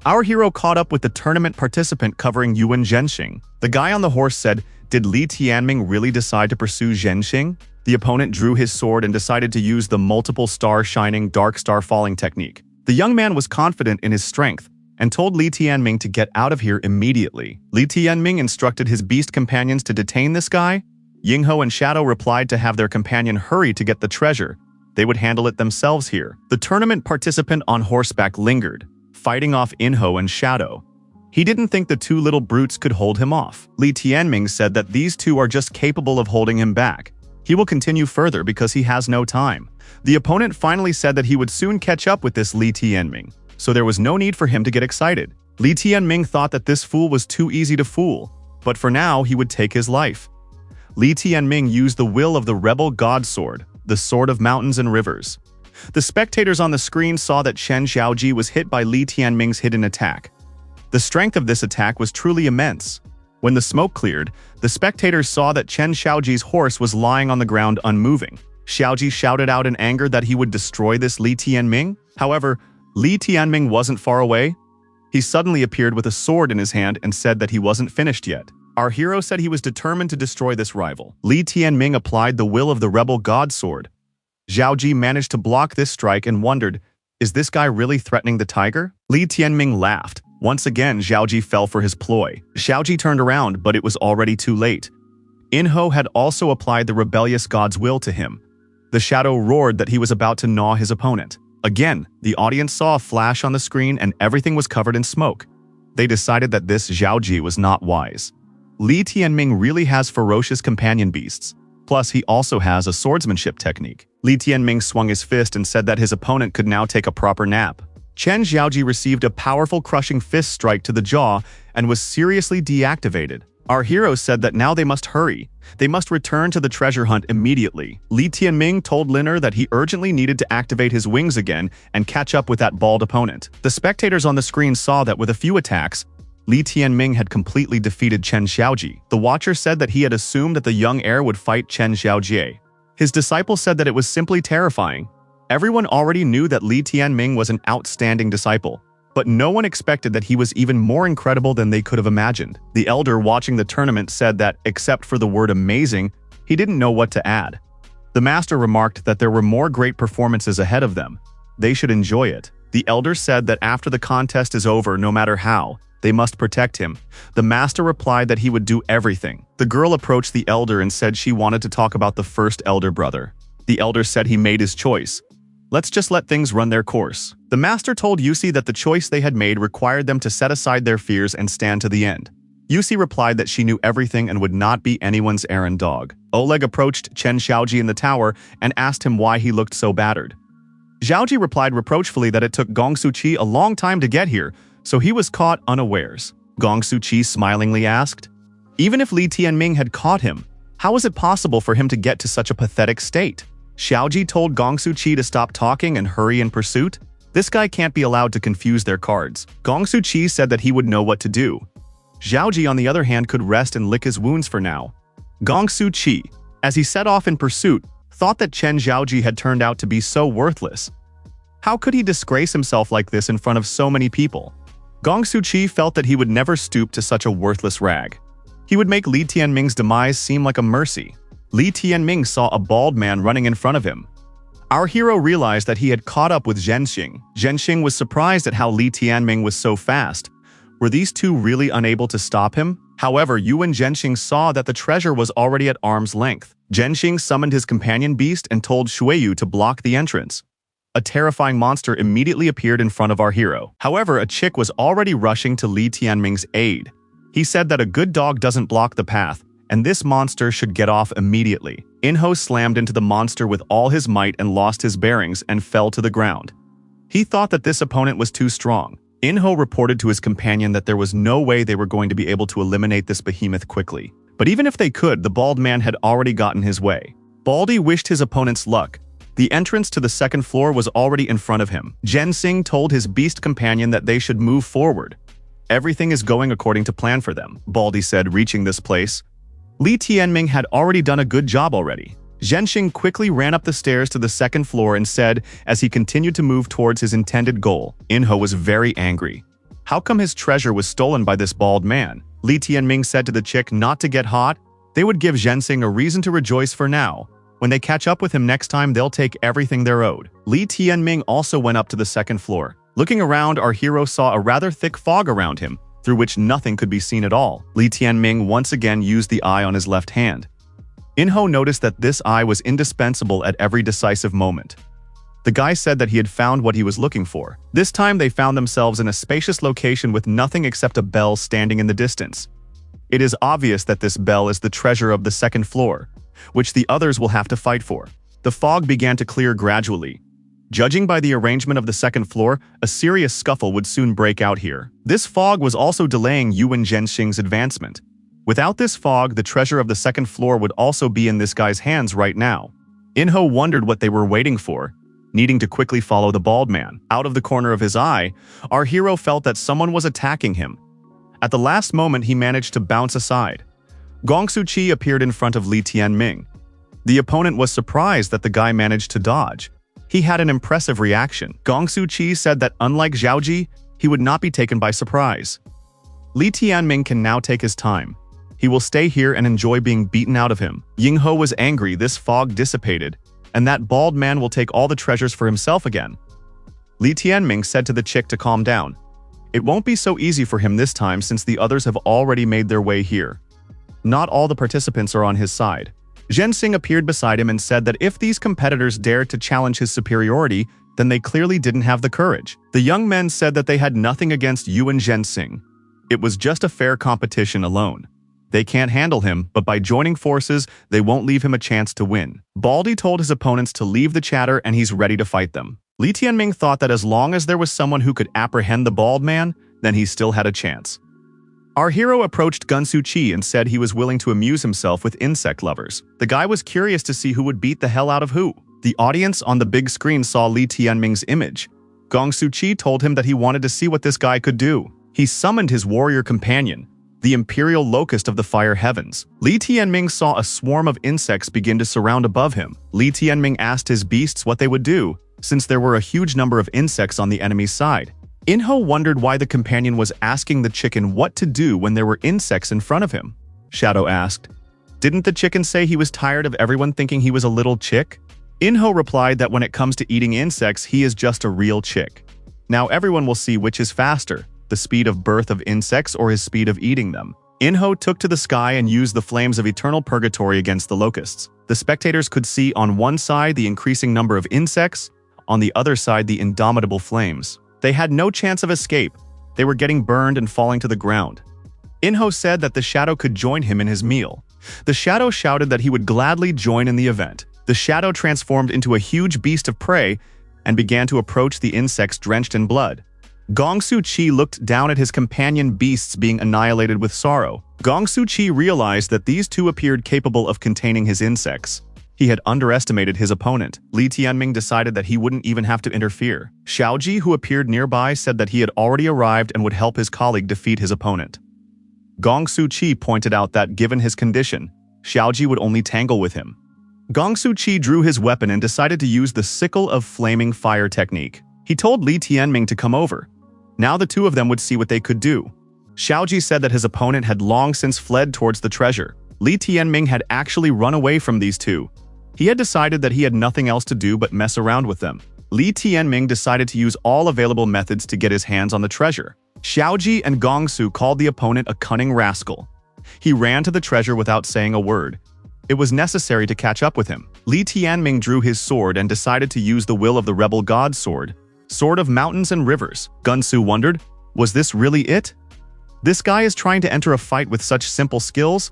Our hero caught up with the tournament participant covering Yuan Zhenxing. The guy on the horse said, "Did Li Tianming really decide to pursue Zhenxing?" The opponent drew his sword and decided to use the multiple star shining dark star falling technique. The young man was confident in his strength and told Li Tianming to get out of here immediately. Li Tianming instructed his beast companions to detain this guy. Yingho and Shadow replied to have their companion hurry to get the treasure. They would handle it themselves here. The tournament participant on horseback lingered, fighting off Inho and Shadow. He didn't think the two little brutes could hold him off. Li Tianming said that these two are just capable of holding him back. He will continue further because he has no time. The opponent finally said that he would soon catch up with this Li Tianming, so there was no need for him to get excited. Li Tianming thought that this fool was too easy to fool, but for now he would take his life. Li Tianming used the will of the rebel god sword, the sword of mountains and rivers. The spectators on the screen saw that Chen Xiaoji was hit by Li Tianming's hidden attack. The strength of this attack was truly immense. When the smoke cleared, the spectators saw that Chen Xiaoji's horse was lying on the ground unmoving. Xiaoji shouted out in anger that he would destroy this Li Tianming. However, Li Tianming wasn't far away. He suddenly appeared with a sword in his hand and said that he wasn't finished yet. Our hero said he was determined to destroy this rival. Li Tianming applied the will of the rebel god sword. Xiaoji managed to block this strike and wondered, is this guy really threatening the tiger? Li Tianming laughed. Once again, Xiaoji fell for his ploy. Xiaoji turned around, but it was already too late. Inho had also applied the rebellious god's will to him. The shadow roared that he was about to gnaw his opponent. Again, the audience saw a flash on the screen and everything was covered in smoke. They decided that this Xiaoji was not wise. Li Tianming really has ferocious companion beasts. Plus, he also has a swordsmanship technique. Li Tianming swung his fist and said that his opponent could now take a proper nap. Chen Xiaoji received a powerful crushing fist strike to the jaw and was seriously deactivated. Our hero said that now they must hurry. They must return to the treasure hunt immediately. Li Tianming told Liner that he urgently needed to activate his wings again and catch up with that bald opponent. The spectators on the screen saw that with a few attacks, Li Tianming had completely defeated Chen Xiaoji. The watcher said that he had assumed that the young heir would fight Chen Xiaojie. His disciple said that it was simply terrifying. Everyone already knew that Li Tianming was an outstanding disciple, but no one expected that he was even more incredible than they could have imagined. The elder watching the tournament said that, except for the word amazing, he didn't know what to add. The master remarked that there were more great performances ahead of them. They should enjoy it. The elder said that after the contest is over, no matter how, they must protect him. The master replied that he would do everything. The girl approached the elder and said she wanted to talk about the first elder brother. The elder said he made his choice. Let's just let things run their course. The master told Yusi that the choice they had made required them to set aside their fears and stand to the end. Yusi replied that she knew everything and would not be anyone's errand dog. Oleg approached Chen Xiaoji in the tower and asked him why he looked so battered. Xiaoji replied reproachfully that it took Gong Suqi a long time to get here, so he was caught unawares. Gong Suqi smilingly asked, even if Li Tianming had caught him, how was it possible for him to get to such a pathetic state? Xiaoji told Gong Suqi to stop talking and hurry in pursuit. This guy can't be allowed to confuse their cards. Gong Suqi said that he would know what to do. Zhaoji, on the other hand, could rest and lick his wounds for now. Gong Su-chi, as he set off in pursuit, thought that Chen Zhaoji had turned out to be so worthless. How could he disgrace himself like this in front of so many people? Gong Su-chi felt that he would never stoop to such a worthless rag. He would make Li Tianming's demise seem like a mercy. Li Tianming saw a bald man running in front of him. Our hero realized that he had caught up with Zhenxing. Zhenxing was surprised at how Li Tianming was so fast. Were these two really unable to stop him? However, Yuan Zhenxing saw that the treasure was already at arm's length. Zhenxing summoned his companion beast and told Shuiyu to block the entrance. A terrifying monster immediately appeared in front of our hero. However, a chick was already rushing to Li Tianming's aid. He said that a good dog doesn't block the path, and this monster should get off immediately. Enro slammed into the monster with all his might and lost his bearings and fell to the ground. He thought that this opponent was too strong. Enro reported to his companion that there was no way they were going to be able to eliminate this behemoth quickly. But even if they could, the bald man had already gotten his way. Baldy wished his opponent's luck. The entrance to the second floor was already in front of him. Zhenxing told his beast companion that they should move forward. Everything is going according to plan for them, Baldy said, reaching this place. Li Tianming had already done a good job already. Zhenxing quickly ran up the stairs to the second floor and said, as he continued to move towards his intended goal. Enro was very angry. How come his treasure was stolen by this bald man? Li Tianming said to the chick not to get hot. They would give Zhenxing a reason to rejoice for now. When they catch up with him next time, they'll take everything they're owed. Li Tianming also went up to the second floor. Looking around, our hero saw a rather thick fog around him, through which nothing could be seen at all. Li Tianming once again used the eye on his left hand. Enro noticed that this eye was indispensable at every decisive moment. The guy said that he had found what he was looking for. This time they found themselves in a spacious location with nothing except a bell standing in the distance. It is obvious that this bell is the treasure of the second floor, which the others will have to fight for. The fog began to clear gradually. Judging by the arrangement of the second floor, a serious scuffle would soon break out here. This fog was also delaying Yuan Zhenxing's advancement. Without this fog, the treasure of the second floor would also be in this guy's hands right now. Enro wondered what they were waiting for, needing to quickly follow the bald man. Out of the corner of his eye, our hero felt that someone was attacking him. At the last moment, he managed to bounce aside. Gong Su-chi appeared in front of Li Tianming. The opponent was surprised that the guy managed to dodge. He had an impressive reaction. Gong Su-chi said that unlike Zhaoji, he would not be taken by surprise. Li Tianming can now take his time. He will stay here and enjoy being beaten out of him. Yingho was angry. This fog dissipated, and that bald man will take all the treasures for himself again. Li Tianming said to the chick to calm down. It won't be so easy for him this time since the others have already made their way here. Not all the participants are on his side. Zhenxing appeared beside him and said that if these competitors dared to challenge his superiority, then they clearly didn't have the courage. The young men said that they had nothing against Yuan Zhenxing. It was just a fair competition alone. They can't handle him, but by joining forces, they won't leave him a chance to win. Baldy told his opponents to leave the chatter and he's ready to fight them. Li Tianming thought that as long as there was someone who could apprehend the bald man, then he still had a chance. Our hero approached Gong Su-chi and said he was willing to amuse himself with insect lovers. The guy was curious to see who would beat the hell out of who. The audience on the big screen saw Li Tianming's image. Gong Su-chi told him that he wanted to see what this guy could do. He summoned his warrior companion, the imperial locust of the fire heavens. Li Tianming saw a swarm of insects begin to surround above him. Li Tianming asked his beasts what they would do, since there were a huge number of insects on the enemy's side. Enro wondered why the companion was asking the chicken what to do when there were insects in front of him. Shadow asked, "Didn't the chicken say he was tired of everyone thinking he was a little chick?" Enro replied that when it comes to eating insects, he is just a real chick. Now everyone will see which is faster, the speed of birth of insects or his speed of eating them. Enro took to the sky and used the flames of eternal purgatory against the locusts. The spectators could see on one side the increasing number of insects, on the other side the indomitable flames. They had no chance of escape. They were getting burned and falling to the ground. Enro said that the shadow could join him in his meal. The shadow shouted that he would gladly join in the event. The shadow transformed into a huge beast of prey and began to approach the insects drenched in blood. Gong Su-chi looked down at his companion beasts being annihilated with sorrow. Gong Su-chi realized that these two appeared capable of containing his insects. He had underestimated his opponent. Li Tianming decided that he wouldn't even have to interfere. Xiaoji, who appeared nearby, said that he had already arrived and would help his colleague defeat his opponent. Gong Su-chi pointed out that given his condition, Xiaoji would only tangle with him. Gong Su-chi drew his weapon and decided to use the sickle of flaming fire technique. He told Li Tianming to come over. Now the two of them would see what they could do. Xiaoji said that his opponent had long since fled towards the treasure. Li Tianming had actually run away from these two. He had decided that he had nothing else to do but mess around with them. Li Tianming decided to use all available methods to get his hands on the treasure. Xiaoji and Gong Su called the opponent a cunning rascal. He ran to the treasure without saying a word. It was necessary to catch up with him. Li Tianming drew his sword and decided to use the will of the rebel god's sword. Sword of mountains and rivers. Gong Su wondered, was this really it? This guy is trying to enter a fight with such simple skills?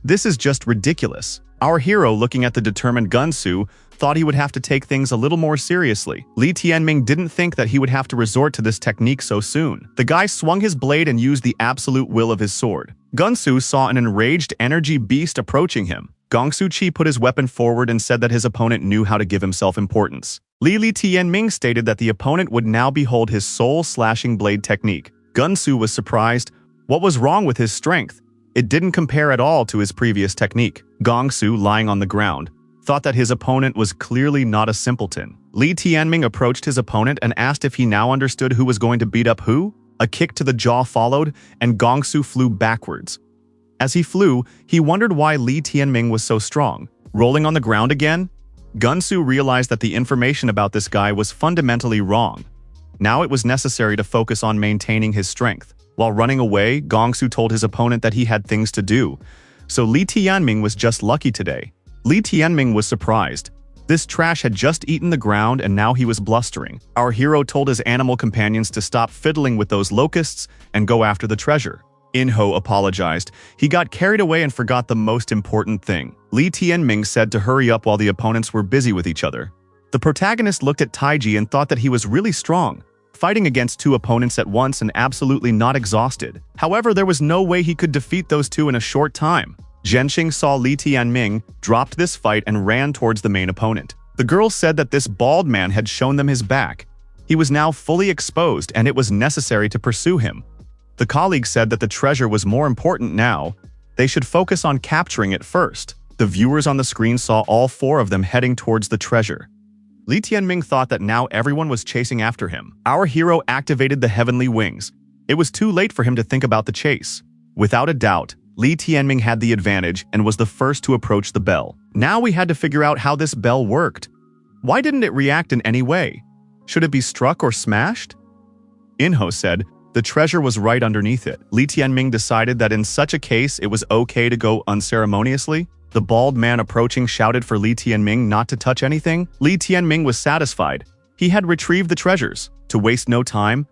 This is just ridiculous. Our hero, looking at the determined Gong Su, thought he would have to take things a little more seriously. Li Tianming didn't think that he would have to resort to this technique so soon. The guy swung his blade and used the absolute will of his sword. Gong Su saw an enraged energy beast approaching him. Gong Su-chi put his weapon forward and said that his opponent knew how to give himself importance. Li Tianming stated that the opponent would now behold his soul-slashing blade technique. Gong Su was surprised. What was wrong with his strength? It didn't compare at all to his previous technique. Gong Su, lying on the ground, thought that his opponent was clearly not a simpleton. Li Tianming approached his opponent and asked if he now understood who was going to beat up who. A kick to the jaw followed, and Gong Su flew backwards. As he flew, he wondered why Li Tianming was so strong. Rolling on the ground again, Gong Su realized that the information about this guy was fundamentally wrong. Now it was necessary to focus on maintaining his strength. While running away, Gong Su told his opponent that he had things to do. So Li Tianming was just lucky today. Li Tianming was surprised. This trash had just eaten the ground and now he was blustering. Our hero told his animal companions to stop fiddling with those locusts and go after the treasure. Enro apologized. He got carried away and forgot the most important thing. Li Tianming said to hurry up while the opponents were busy with each other. The protagonist looked at Taiji and thought that he was really strong, fighting against two opponents at once and absolutely not exhausted. However, there was no way he could defeat those two in a short time. Zhenxing saw Li Tianming, dropped this fight and ran towards the main opponent. The girl said that this bald man had shown them his back. He was now fully exposed and it was necessary to pursue him. The colleague said that the treasure was more important now. They should focus on capturing it first. The viewers on the screen saw all four of them heading towards the treasure. Li Tianming thought that now everyone was chasing after him. Our hero activated the heavenly wings. It was too late for him to think about the chase. Without a doubt, Li Tianming had the advantage and was the first to approach the bell. Now we had to figure out how this bell worked. Why didn't it react in any way? Should it be struck or smashed? Enro said, the treasure was right underneath it. Li Tianming decided that in such a case it was okay to go unceremoniously. The bald man approaching shouted for Li Tianming not to touch anything. Li Tianming was satisfied. He had retrieved the treasures. To waste no time,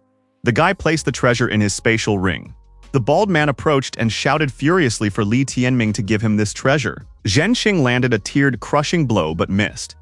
the guy placed the treasure in his spatial ring. The bald man approached and shouted furiously for Li Tianming to give him this treasure. Zhenxing landed a tiered crushing blow but missed.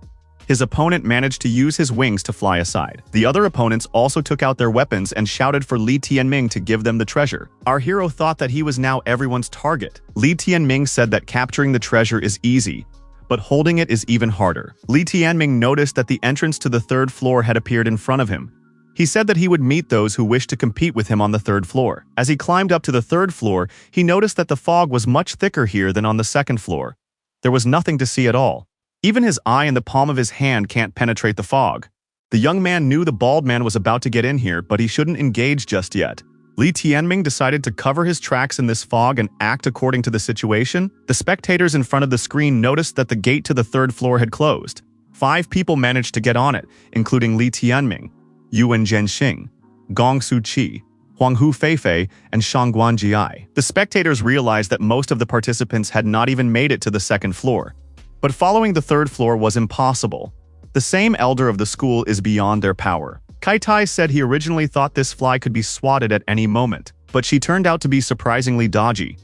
His opponent managed to use his wings to fly aside. The other opponents also took out their weapons and shouted for Li Tianming to give them the treasure. Our hero thought that he was now everyone's target. Li Tianming said that capturing the treasure is easy, but holding it is even harder. Li Tianming noticed that the entrance to the third floor had appeared in front of him. He said that he would meet those who wished to compete with him on the third floor. As he climbed up to the third floor, he noticed that the fog was much thicker here than on the second floor. There was nothing to see at all. Even his eye and the palm of his hand can't penetrate the fog. The young man knew the bald man was about to get in here, but he shouldn't engage just yet. Li Tianming decided to cover his tracks in this fog and act according to the situation. The spectators in front of the screen noticed that the gate to the third floor had closed. 5 people managed to get on it, including Li Tianming, Yuan Zhenxing, Gong Su-chi, Huanghu Feifei, and Shangguan Jiai. The spectators realized that most of the participants had not even made it to the second floor. But following the third floor was impossible. The same elder of the school is beyond their power. Kai Tai said he originally thought this fly could be swatted at any moment, but she turned out to be surprisingly dodgy.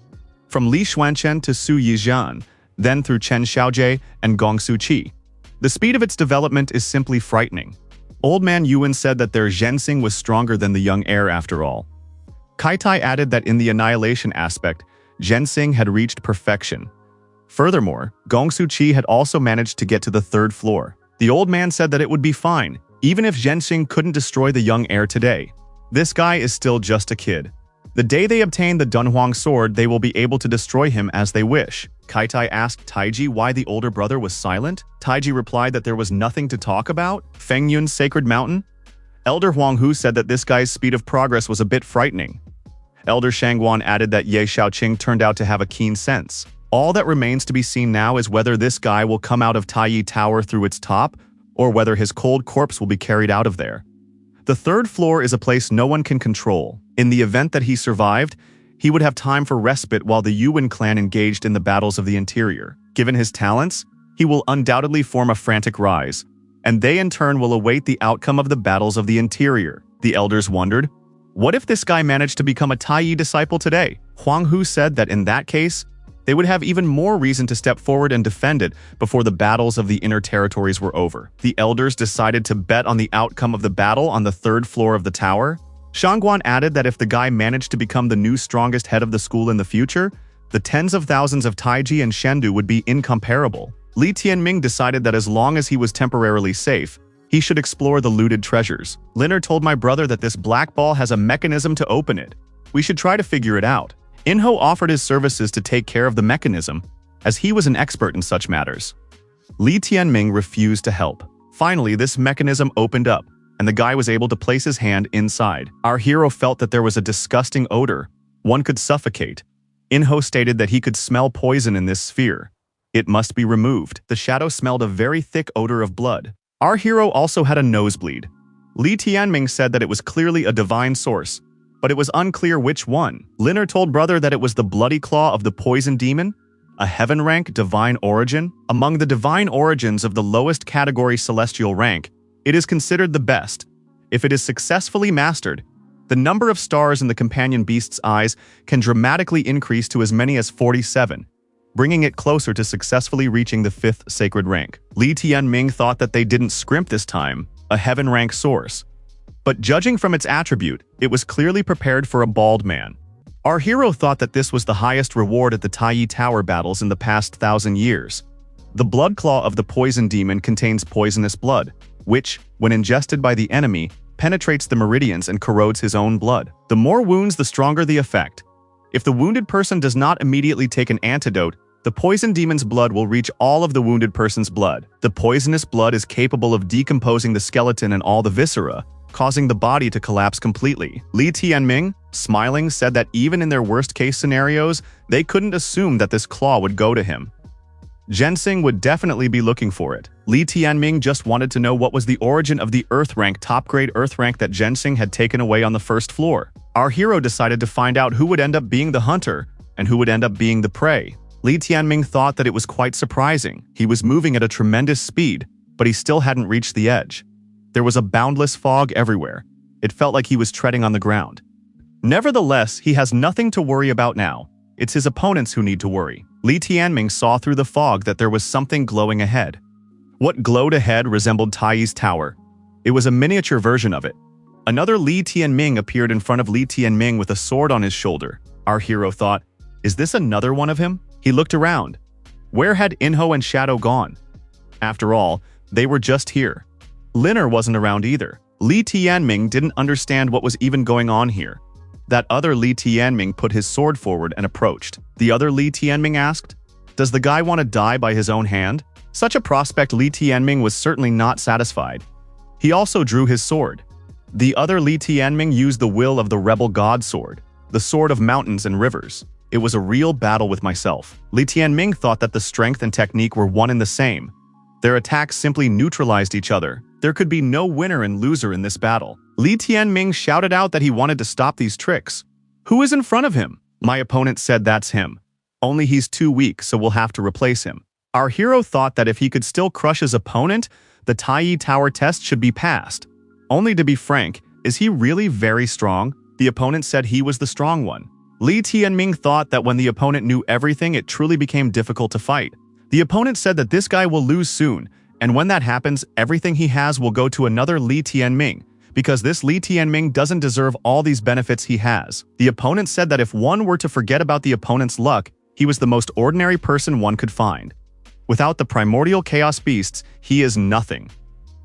From Li Xuanchen to Su Yizhan, then through Chen Xiaojie and Gong Su-chi. The speed of its development is simply frightening. Old man Yuan said that their Zhensing was stronger than the young heir after all. Kai Tai added that in the annihilation aspect, Zhensing had reached perfection. Furthermore, Gong Su-chi had also managed to get to the third floor. The old man said that it would be fine, even if Zhensing couldn't destroy the young heir today. This guy is still just a kid. The day they obtain the Dunhuang sword, they will be able to destroy him as they wish. Kaitai asked Taiji why the older brother was silent. Taiji replied that there was nothing to talk about. Feng Yun's sacred mountain? Elder Huang Hu said that this guy's speed of progress was a bit frightening. Elder Shangguan added that Ye Xiaoqing turned out to have a keen sense. All that remains to be seen now is whether this guy will come out of Taiyi Tower through its top, or whether his cold corpse will be carried out of there. The third floor is a place no one can control. In the event that he survived, he would have time for respite while the Yuan clan engaged in the battles of the interior. Given his talents, he will undoubtedly form a frantic rise, and they in turn will await the outcome of the battles of the interior. The elders wondered, what if this guy managed to become a Taiyi disciple today? Huang Hu said that in that case, they would have even more reason to step forward and defend it before the battles of the inner territories were over. The elders decided to bet on the outcome of the battle on the third floor of the tower. Shangguan added that if the guy managed to become the new strongest head of the school in the future, the tens of thousands of Taiji and Shendu would be incomparable. Li Tianming decided that as long as he was temporarily safe, he should explore the looted treasures. Liner told my brother that this black ball has a mechanism to open it. We should try to figure it out. Inho offered his services to take care of the mechanism, as he was an expert in such matters. Li Tianming refused to help. Finally, this mechanism opened up, and the guy was able to place his hand inside. Our hero felt that there was a disgusting odor. One could suffocate. Inho stated that he could smell poison in this sphere. It must be removed. The shadow smelled a very thick odor of blood. Our hero also had a nosebleed. Li Tianming said that it was clearly a divine source, but it was unclear which one. Liner told brother that it was the bloody claw of the poison demon, a heaven rank divine origin. Among the divine origins of the lowest category celestial rank, it is considered the best. If it is successfully mastered, the number of stars in the companion beast's eyes can dramatically increase to as many as 47, bringing it closer to successfully reaching the 5th sacred rank. Li Tianming thought that they didn't scrimp this time, a heaven rank source. But judging from its attribute, it was clearly prepared for a bald man. Our hero thought that this was the highest reward at the Taiyi Tower battles in the past 1,000 years. The blood claw of the poison demon contains poisonous blood, which, when ingested by the enemy, penetrates the meridians and corrodes his own blood. The more wounds, the stronger the effect. If the wounded person does not immediately take an antidote, the poison demon's blood will reach all of the wounded person's blood. The poisonous blood is capable of decomposing the skeleton and all the viscera, causing the body to collapse completely. Li Tianming, smiling, said that even in their worst-case scenarios, they couldn't assume that this claw would go to him. Zhensing would definitely be looking for it. Li Tianming just wanted to know what was the origin of the Earth rank, top-grade Earth rank that Zhensing had taken away on the first floor. Our hero decided to find out who would end up being the hunter and who would end up being the prey. Li Tianming thought that it was quite surprising. He was moving at a tremendous speed, but he still hadn't reached the edge. There was a boundless fog everywhere. It felt like he was treading on the ground. Nevertheless, he has nothing to worry about now. It's his opponents who need to worry. Li Tianming saw through the fog that there was something glowing ahead. What glowed ahead resembled Taiyi's tower. It was a miniature version of it. Another Li Tianming appeared in front of Li Tianming with a sword on his shoulder. Our hero thought, is this another one of him? He looked around. Where had Inho and Shadow gone? After all, they were just here. Liner wasn't around either. Li Tianming didn't understand what was even going on here. That other Li Tianming put his sword forward and approached. The other Li Tianming asked, does the guy want to die by his own hand? Such a prospect, Li Tianming was certainly not satisfied. He also drew his sword. The other Li Tianming used the will of the rebel god sword, the sword of mountains and rivers. It was a real battle with myself. Li Tianming thought that the strength and technique were one and the same. Their attacks simply neutralized each other. There could be no winner and loser in this battle. Li Tianming shouted out that he wanted to stop these tricks. Who is in front of him? My opponent said that's him. Only he's too weak, so we'll have to replace him. Our hero thought that if he could still crush his opponent, the Taiyi Tower test should be passed. Only to be frank, is he really very strong? The opponent said he was the strong one. Li Tianming thought that when the opponent knew everything, it truly became difficult to fight. The opponent said that this guy will lose soon, and when that happens, everything he has will go to another Li Tianming, because this Li Tianming doesn't deserve all these benefits he has. The opponent said that if one were to forget about the opponent's luck, he was the most ordinary person one could find. Without the primordial chaos beasts, he is nothing.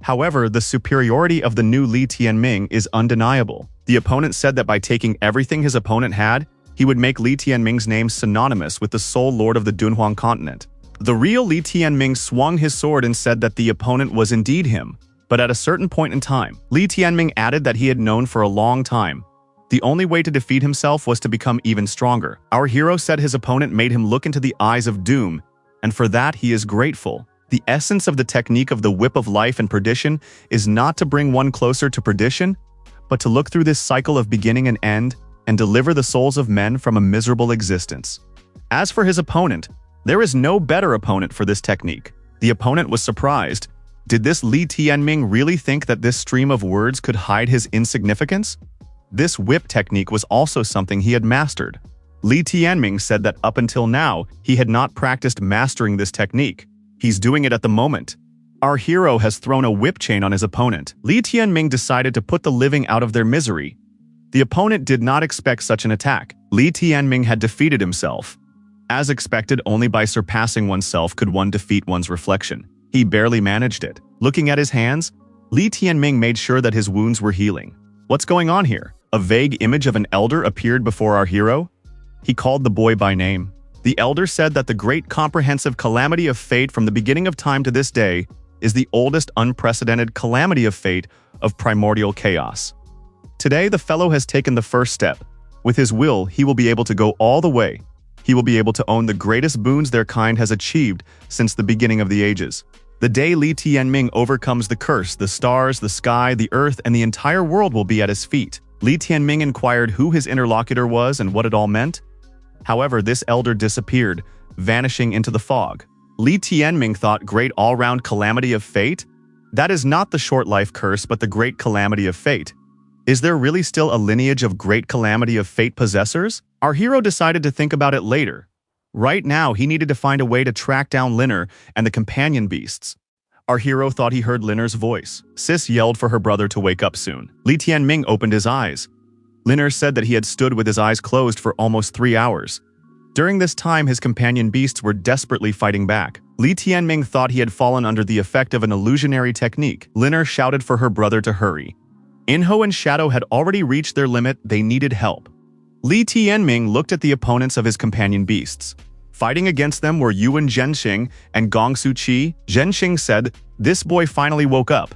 However, the superiority of the new Li Tianming is undeniable. The opponent said that by taking everything his opponent had, he would make Li Tianming's name synonymous with the sole lord of the Dunhuang continent. The real Li Tianming swung his sword and said that the opponent was indeed him, but at a certain point in time, Li Tianming added that he had known for a long time. The only way to defeat himself was to become even stronger. Our hero said his opponent made him look into the eyes of doom, and for that he is grateful. The essence of the technique of the whip of life and perdition is not to bring one closer to perdition, but to look through this cycle of beginning and end and deliver the souls of men from a miserable existence. As for his opponent, there is no better opponent for this technique. The opponent was surprised. Did this Li Tianming really think that this stream of words could hide his insignificance? This whip technique was also something he had mastered. Li Tianming said that up until now, he had not practiced mastering this technique. He's doing it at the moment. Our hero has thrown a whip chain on his opponent. Li Tianming decided to put the living out of their misery. The opponent did not expect such an attack. Li Tianming had defeated himself. As expected, only by surpassing oneself could one defeat one's reflection. He barely managed it. Looking at his hands, Li Tianming made sure that his wounds were healing. What's going on here? A vague image of an elder appeared before our hero. He called the boy by name. The elder said that the great comprehensive calamity of fate from the beginning of time to this day is the oldest unprecedented calamity of fate of primordial chaos. Today, the fellow has taken the first step. With his will, he will be able to go all the way. He will be able to own the greatest boons their kind has achieved since the beginning of the ages. The day Li Tianming overcomes the curse, the stars, the sky, the earth, and the entire world will be at his feet. Li Tianming inquired who his interlocutor was and what it all meant. However, this elder disappeared, vanishing into the fog. Li Tianming thought great all-round calamity of fate? That is not the short life curse, but the great calamity of fate. Is there really still a lineage of great calamity of fate possessors? Our hero decided to think about it later. Right now, he needed to find a way to track down Linner and the companion beasts. Our hero thought he heard Linner's voice. Sis yelled for her brother to wake up soon. Li Tianming opened his eyes. Linner said that he had stood with his eyes closed for almost 3 hours. During this time, his companion beasts were desperately fighting back. Li Tianming thought he had fallen under the effect of an illusionary technique. Linner shouted for her brother to hurry. Enho and Shadow had already reached their limit. They needed help. Li Tianming looked at the opponents of his companion beasts. Fighting against them were Yuan Zhenxing and Gong Suqi. Zhenxing said, "This boy finally woke up.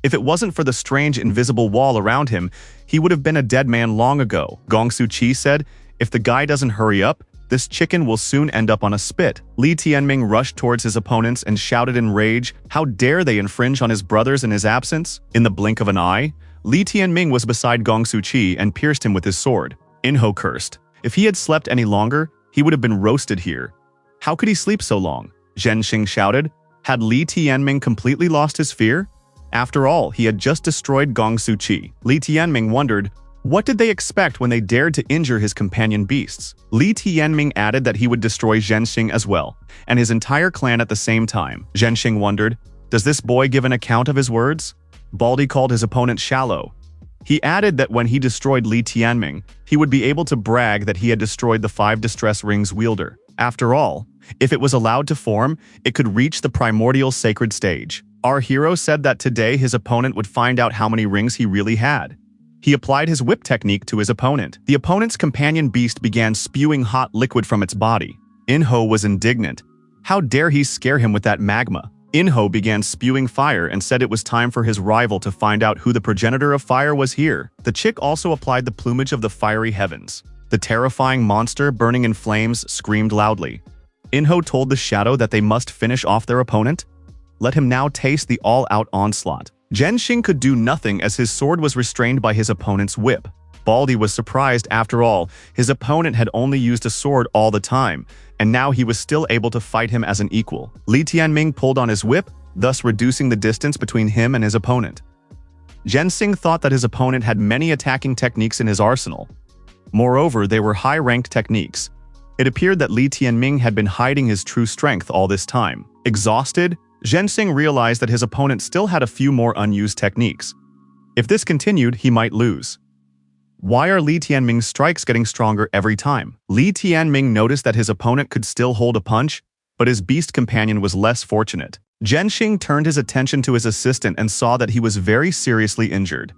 If it wasn't for the strange invisible wall around him, he would have been a dead man long ago." Gong Suqi said, "If the guy doesn't hurry up, this chicken will soon end up on a spit." Li Tianming rushed towards his opponents and shouted in rage, "How dare they infringe on his brothers in his absence?" In the blink of an eye, Li Tianming was beside Gong Suqi and pierced him with his sword. Enho cursed. If he had slept any longer, he would have been roasted here. How could he sleep so long? Zhenxing shouted. Had Li Tianming completely lost his fear? After all, he had just destroyed Gong Suqi. Li Tianming wondered, what did they expect when they dared to injure his companion beasts? Li Tianming added that he would destroy Zhenxing as well, and his entire clan at the same time. Zhenxing wondered, does this boy give an account of his words? Baldy called his opponent shallow. He added that when he destroyed Li Tianming, he would be able to brag that he had destroyed the 5 distress rings wielder. After all, if it was allowed to form, it could reach the primordial sacred stage. Our hero said that today his opponent would find out how many rings he really had. He applied his whip technique to his opponent. The opponent's companion beast began spewing hot liquid from its body. Enho was indignant. How dare he scare him with that magma? Enho began spewing fire and said it was time for his rival to find out who the progenitor of fire was here. The chick also applied the plumage of the fiery heavens. The terrifying monster, burning in flames, screamed loudly. Enho told the shadow that they must finish off their opponent. Let him now taste the all-out onslaught. Zhenxing could do nothing as his sword was restrained by his opponent's whip. Baldy was surprised. After all, his opponent had only used a sword all the time, and now he was still able to fight him as an equal. Li Tianming pulled on his whip, thus reducing the distance between him and his opponent. Zhenxing thought that his opponent had many attacking techniques in his arsenal. Moreover, they were high-ranked techniques. It appeared that Li Tianming had been hiding his true strength all this time. Exhausted, Zhenxing realized that his opponent still had a few more unused techniques. If this continued, he might lose. Why are Li Tianming's strikes getting stronger every time? Li Tianming noticed that his opponent could still hold a punch, but his beast companion was less fortunate. Zhenxing turned his attention to his assistant and saw that he was very seriously injured.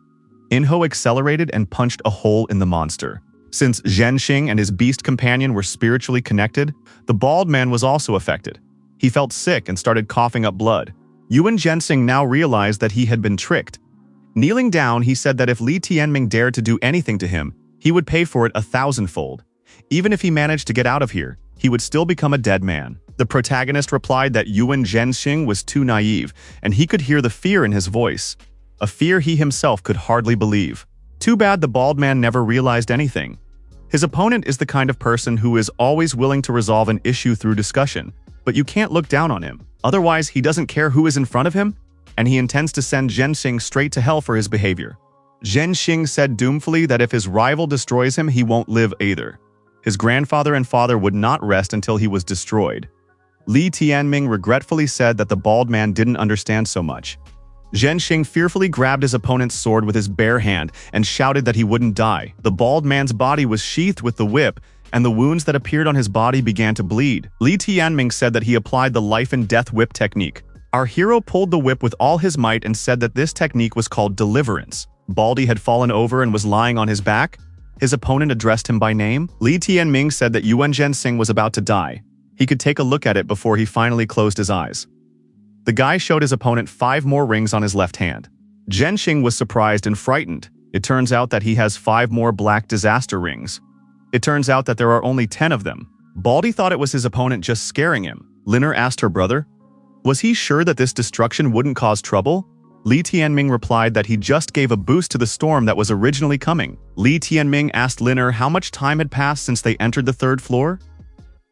Enho accelerated and punched a hole in the monster. Since Zhenxing and his beast companion were spiritually connected, the bald man was also affected. He felt sick and started coughing up blood. Yuan Zhenxing now realized that he had been tricked. Kneeling down, he said that if Li Tianming dared to do anything to him, he would pay for it 1,000-fold. Even if he managed to get out of here, he would still become a dead man. The protagonist replied that Yuan Zhenxing was too naive, and he could hear the fear in his voice. A fear he himself could hardly believe. Too bad the bald man never realized anything. His opponent is the kind of person who is always willing to resolve an issue through discussion, but you can't look down on him. Otherwise, he doesn't care who is in front of him, and he intends to send Zhenxing straight to hell for his behavior. Zhenxing said doomfully that if his rival destroys him, he won't live either. His grandfather and father would not rest until he was destroyed. Li Tianming regretfully said that the bald man didn't understand so much. Zhenxing fearfully grabbed his opponent's sword with his bare hand and shouted that he wouldn't die. The bald man's body was sheathed with the whip, and the wounds that appeared on his body began to bleed. Li Tianming said that he applied the life and death whip technique. Our hero pulled the whip with all his might and said that this technique was called deliverance. Baldy had fallen over and was lying on his back. His opponent addressed him by name. Li Tianming said that Yuan Zhenxing was about to die. He could take a look at it before he finally closed his eyes. The guy showed his opponent 5 more rings on his left hand. Zhenxing was surprised and frightened. It turns out that he has 5 more black disaster rings. It turns out that there are only 10 of them. Baldy thought it was his opponent just scaring him. Liner asked her brother, was he sure that this destruction wouldn't cause trouble? Li Tianming replied that he just gave a boost to the storm that was originally coming. Li Tianming asked Liner how much time had passed since they entered the 3rd floor.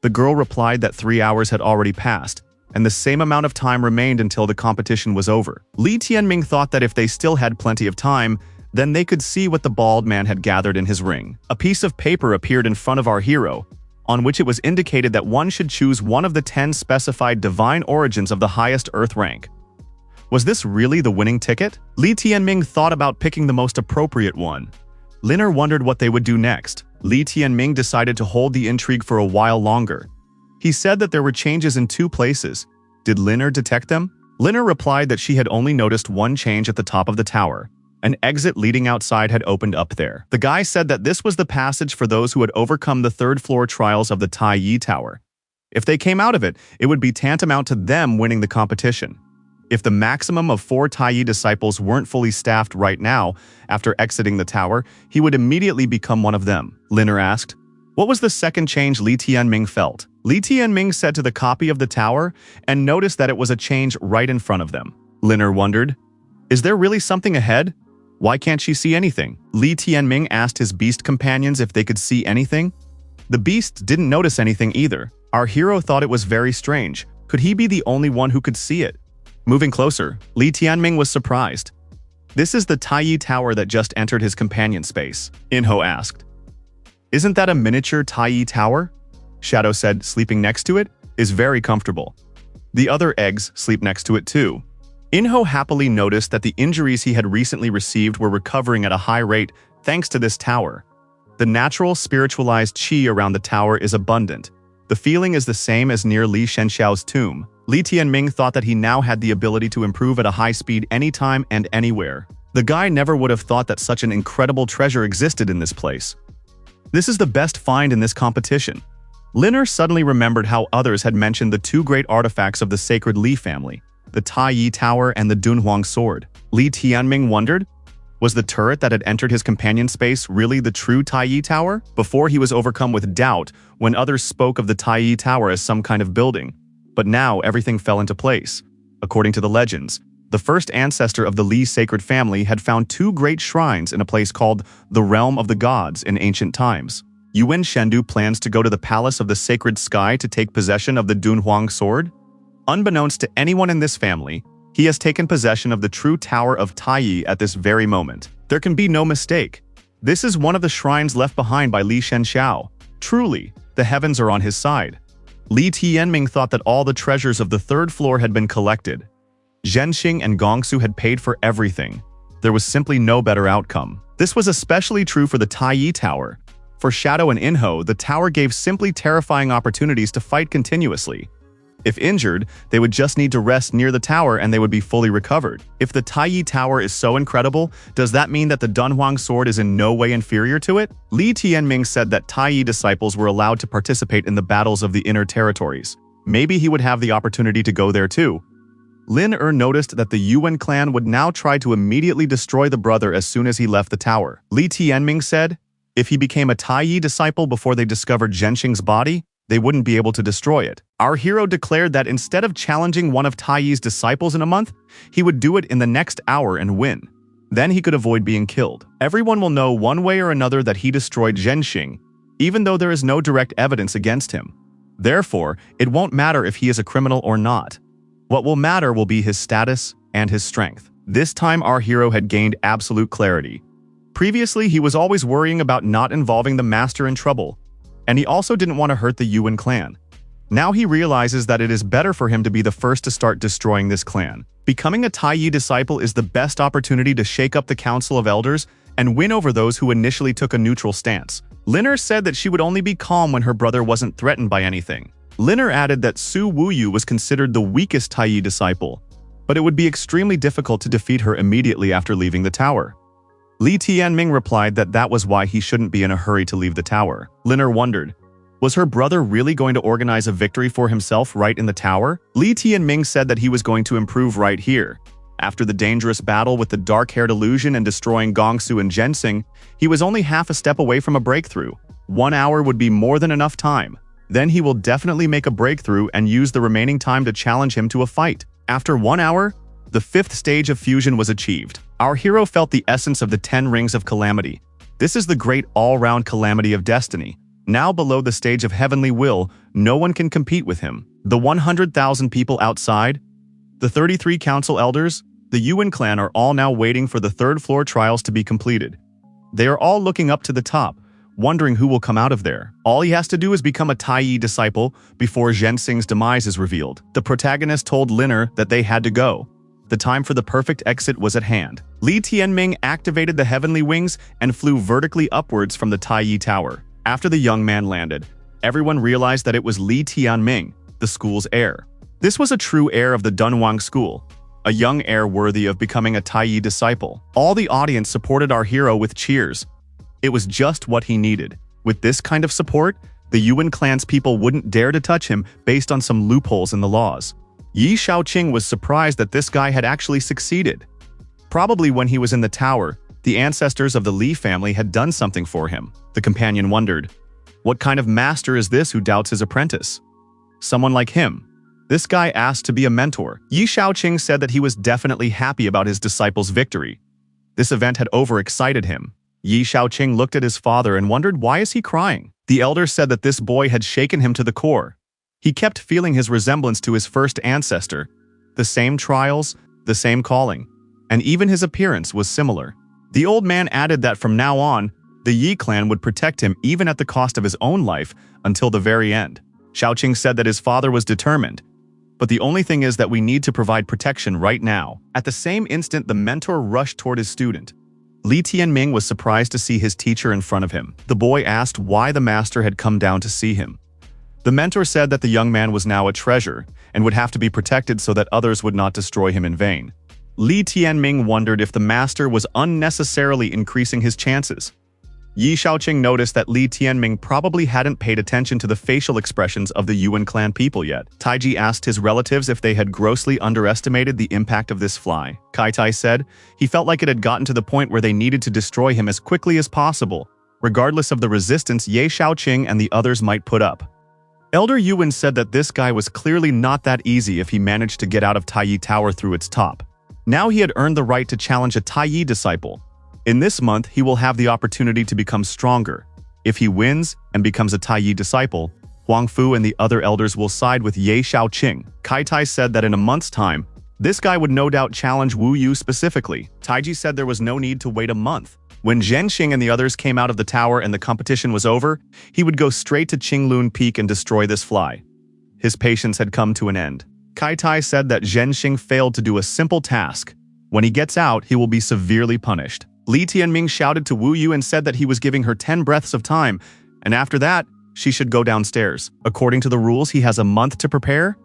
The girl replied that 3 hours had already passed, and the same amount of time remained until the competition was over. Li Tianming thought that if they still had plenty of time, then they could see what the bald man had gathered in his ring. A piece of paper appeared in front of our hero, on which it was indicated that one should choose one of the 10 specified divine origins of the highest earth rank. Was this really the winning ticket? Li Tianming thought about picking the most appropriate one. Liner wondered what they would do next. Li Tianming decided to hold the intrigue for a while longer. He said that there were changes in 2 places. Did Liner detect them? Liner replied that she had only noticed one change at the top of the tower. An exit leading outside had opened up there. The guy said that this was the passage for those who had overcome the 3rd floor trials of the Tai Yi Tower. If they came out of it, it would be tantamount to them winning the competition. If the maximum of 4 Tai Yi disciples weren't fully staffed right now, after exiting the tower, he would immediately become one of them. Liner asked, what was the second change Li Tianming felt? Li Tianming said to the copy of the tower and noticed that it was a change right in front of them. Liner wondered, is there really something ahead? Why can't she see anything? Li Tianming asked his beast companions if they could see anything. The beasts didn't notice anything either. Our hero thought it was very strange. Could he be the only one who could see it? Moving closer, Li Tianming was surprised. This is the Tai Yi Tower that just entered his companion space. Enho asked, isn't that a miniature Tai Yi Tower? Shadow said sleeping next to it is very comfortable. The other eggs sleep next to it too. Enho happily noticed that the injuries he had recently received were recovering at a high rate thanks to this tower. The natural spiritualized qi around the tower is abundant. The feeling is the same as near Li Shenxiao's tomb. Li Tianming thought that he now had the ability to improve at a high speed anytime and anywhere. The guy never would have thought that such an incredible treasure existed in this place. This is the best find in this competition. Liner suddenly remembered how others had mentioned the 2 great artifacts of the sacred Li family, the Tai Yi Tower and the Dunhuang sword. Li Tianming wondered, was the turret that had entered his companion space really the true Tai Yi Tower? Before he was overcome with doubt when others spoke of the Tai Yi Tower as some kind of building. But now everything fell into place. According to the legends, the first ancestor of the Li sacred family had found 2 great shrines in a place called the Realm of the Gods in ancient times. Yuan Shendu plans to go to the Palace of the Sacred Sky to take possession of the Dunhuang sword. Unbeknownst to anyone in this family, he has taken possession of the true Tower of Tai Yi at this very moment. There can be no mistake. This is one of the shrines left behind by Li Shenxiao. Truly, the heavens are on his side. Li Tianming thought that all the treasures of the 3rd floor had been collected. Zhenxing and Gongsu had paid for everything. There was simply no better outcome. This was especially true for the Tai Yi Tower. For Shadow and Enho, the tower gave simply terrifying opportunities to fight continuously. If injured, they would just need to rest near the tower and they would be fully recovered. If the Taiyi Tower is so incredible, does that mean that the Dunhuang sword is in no way inferior to it? Li Tianming said that Taiyi disciples were allowed to participate in the battles of the inner territories. Maybe he would have the opportunity to go there too. Lin noticed that the Yuan clan would now try to immediately destroy the brother as soon as he left the tower. Li Tianming said, if he became a Taiyi disciple before they discovered Zhenxing's body, they wouldn't be able to destroy it. Our hero declared that instead of challenging one of Taiyi's disciples in a month, he would do it in the next hour and win. Then he could avoid being killed. Everyone will know one way or another that he destroyed Zhenxing, even though there is no direct evidence against him. Therefore, it won't matter if he is a criminal or not. What will matter will be his status and his strength. This time our hero had gained absolute clarity. Previously, he was always worrying about not involving the master in trouble, and he also didn't want to hurt the Yuan clan. Now he realizes that it is better for him to be the first to start destroying this clan. Becoming a Taiyi disciple is the best opportunity to shake up the Council of Elders and win over those who initially took a neutral stance. Linner said that she would only be calm when her brother wasn't threatened by anything. Linner added that Su Wuyu was considered the weakest Taiyi disciple, but it would be extremely difficult to defeat her immediately after leaving the tower. Li Tianming replied that that was why he shouldn't be in a hurry to leave the tower. Linner wondered, was her brother really going to organize a victory for himself right in the tower? Li Tianming said that he was going to improve right here. After the dangerous battle with the dark-haired illusion and destroying Gongsu and Zhenxing, he was only half a step away from a breakthrough. 1 hour would be more than enough time. Then he will definitely make a breakthrough and use the remaining time to challenge him to a fight. After 1 hour, the 5th stage of fusion was achieved. Our hero felt the essence of the 10 rings of calamity. This is the great all-round calamity of destiny. Now below the stage of heavenly will, no one can compete with him. The 100,000 people outside, the 33 council elders, the Yuan clan are all now waiting for the 3rd floor trials to be completed. They are all looking up to the top, wondering who will come out of there. All he has to do is become a Taiyi disciple before Zhenxing's demise is revealed. The protagonist told Linner that they had to go. The time for the perfect exit was at hand. Li Tianming activated the heavenly wings and flew vertically upwards from the Taiyi Tower. After the young man landed, everyone realized that it was Li Tianming, the school's heir. This was a true heir of the Dunhuang school, a young heir worthy of becoming a Taiyi disciple. All the audience supported our hero with cheers. It was just what he needed. With this kind of support, the Yuan clan's people wouldn't dare to touch him based on some loopholes in the laws. Yi Shaoqing was surprised that this guy had actually succeeded. Probably when he was in the tower, the ancestors of the Li family had done something for him. The companion wondered, what kind of master is this who doubts his apprentice? Someone like him. This guy asked to be a mentor. Yi Shaoqing said that he was definitely happy about his disciple's victory. This event had overexcited him. Yi Shaoqing looked at his father and wondered, why is he crying? The elder said that this boy had shaken him to the core. He kept feeling his resemblance to his first ancestor. The same trials, the same calling, and even his appearance was similar. The old man added that from now on, the Yi clan would protect him even at the cost of his own life until the very end. Shaoqing said that his father was determined, but the only thing is that we need to provide protection right now. At the same instant, the mentor rushed toward his student. Li Tianming was surprised to see his teacher in front of him. The boy asked why the master had come down to see him. The mentor said that the young man was now a treasure and would have to be protected so that others would not destroy him in vain. Li Tianming wondered if the master was unnecessarily increasing his chances. Yi Shaoqing noticed that Li Tianming probably hadn't paid attention to the facial expressions of the Yuan clan people yet. Taiji asked his relatives if they had grossly underestimated the impact of this fly. Kaitai said he felt like it had gotten to the point where they needed to destroy him as quickly as possible, regardless of the resistance Ye Shaoqing and the others might put up. Elder Yuan said that this guy was clearly not that easy if he managed to get out of Taiyi Tower through its top. Now he had earned the right to challenge a Taiyi disciple. In this month, he will have the opportunity to become stronger. If he wins and becomes a Taiyi disciple, Huang Fu and the other elders will side with Ye Shaoqing. Kaitai said that in a month's time, this guy would no doubt challenge Wu Yu specifically. Taiji said there was no need to wait a month. When Zhenxing and the others came out of the tower and the competition was over, he would go straight to Qinglun Peak and destroy this fly. His patience had come to an end. Kaitai said that Zhenxing failed to do a simple task. When he gets out, he will be severely punished. Li Tianming shouted to Wu Yu and said that he was giving her 10 breaths of time, and after that, she should go downstairs. According to the rules, he has a month to prepare.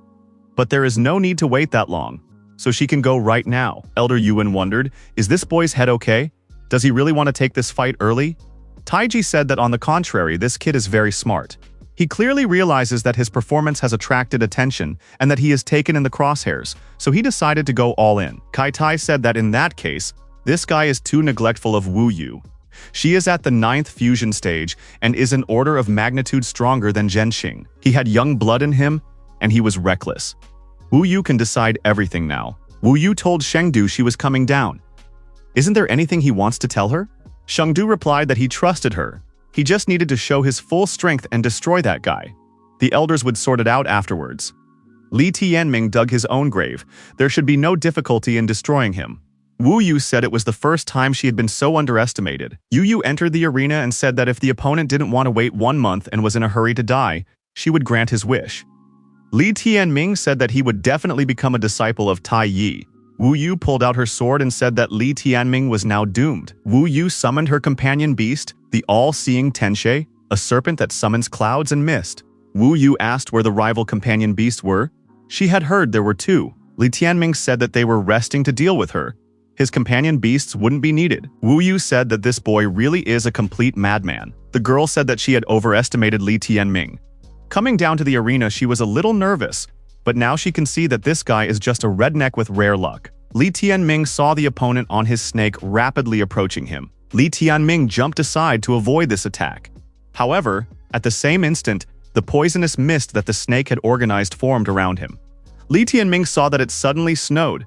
But there is no need to wait that long, so she can go right now. Elder Yuan wondered, is this boy's head okay? Does he really want to take this fight early? Taiji said that on the contrary, this kid is very smart. He clearly realizes that his performance has attracted attention and that he is taken in the crosshairs, so he decided to go all in. Kai Tai said that in that case, this guy is too neglectful of Wu Yu. She is at the 9th fusion stage and is an order of magnitude stronger than Zhenxing. He had young blood in him, and he was reckless. Wu Yu can decide everything now. Wu Yu told Shengdu she was coming down. Isn't there anything he wants to tell her? Shengdu replied that he trusted her. He just needed to show his full strength and destroy that guy. The elders would sort it out afterwards. Li Tianming dug his own grave. There should be no difficulty in destroying him. Wu Yu said it was the first time she had been so underestimated. Yu Yu entered the arena and said that if the opponent didn't want to wait 1 month and was in a hurry to die, she would grant his wish. Li Tianming said that he would definitely become a disciple of Tai Yi. Wu Yu pulled out her sword and said that Li Tianming was now doomed. Wu Yu summoned her companion beast, the all-seeing Tenshe, a serpent that summons clouds and mist. Wu Yu asked where the rival companion beasts were. She had heard there were 2. Li Tianming said that they were resting to deal with her. His companion beasts wouldn't be needed. Wu Yu said that this boy really is a complete madman. The girl said that she had overestimated Li Tianming. Coming down to the arena, she was a little nervous, but now she can see that this guy is just a redneck with rare luck. Li Tianming saw the opponent on his snake rapidly approaching him. Li Tianming jumped aside to avoid this attack. However, at the same instant, the poisonous mist that the snake had organized formed around him. Li Tianming saw that it suddenly snowed.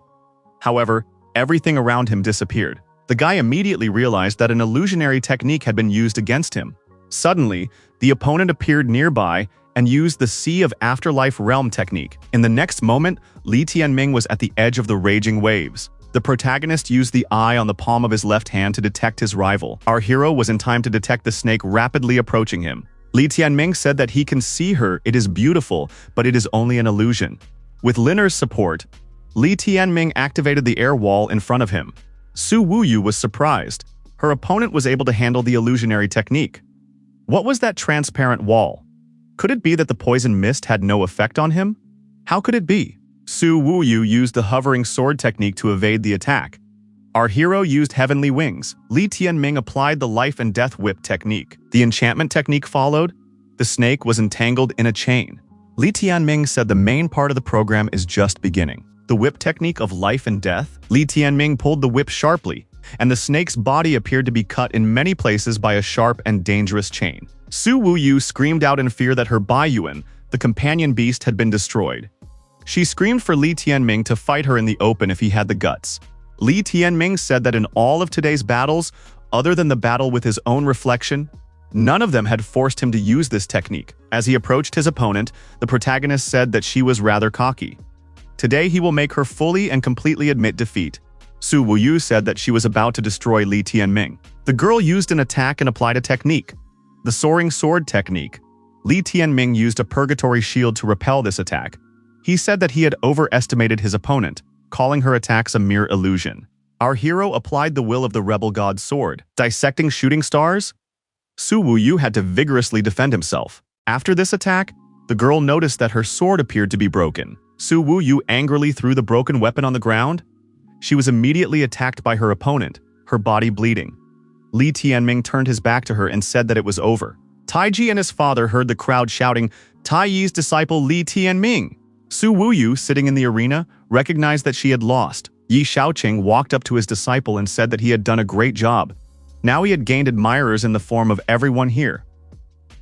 However, everything around him disappeared. The guy immediately realized that an illusionary technique had been used against him. Suddenly, the opponent appeared nearby and used the Sea of Afterlife Realm technique. In the next moment, Li Tianming was at the edge of the raging waves. The protagonist used the eye on the palm of his left hand to detect his rival. Our hero was in time to detect the snake rapidly approaching him. Li Tianming said that he can see her, it is beautiful, but it is only an illusion. With Linner's support, Li Tianming activated the air wall in front of him. Su Wuyu was surprised. Her opponent was able to handle the illusionary technique. What was that transparent wall? Could it be that the poison mist had no effect on him? How could it be? Su Wuyu used the hovering sword technique to evade the attack. Our hero used heavenly wings. Li Tianming applied the life and death whip technique. The enchantment technique followed. The snake was entangled in a chain. Li Tianming said the main part of the program is just beginning. The whip technique of life and death. Li Tianming pulled the whip sharply, and the snake's body appeared to be cut in many places by a sharp and dangerous chain. Su Wuyu screamed out in fear that her Baiyuan, the companion beast, had been destroyed. She screamed for Li Tianming to fight her in the open if he had the guts. Li Tianming said that in all of today's battles, other than the battle with his own reflection, none of them had forced him to use this technique. As he approached his opponent, the protagonist said that she was rather cocky. Today he will make her fully and completely admit defeat. Su Wuyu said that she was about to destroy Li Tianming. The girl used an attack and applied a technique. The soaring sword technique. Li Tianming used a purgatory shield to repel this attack. He said that he had overestimated his opponent, calling her attacks a mere illusion. Our hero applied the will of the rebel god's sword, dissecting shooting stars. Su Wuyu had to vigorously defend himself. After this attack, the girl noticed that her sword appeared to be broken. Su Wuyu angrily threw the broken weapon on the ground. She was immediately attacked by her opponent, her body bleeding. Li Tianming turned his back to her and said that it was over. Taiji and his father heard the crowd shouting, Tai Yi's disciple Li Tianming. Su Wuyu, sitting in the arena, recognized that she had lost. Yi Shaoqing walked up to his disciple and said that he had done a great job. Now he had gained admirers in the form of everyone here.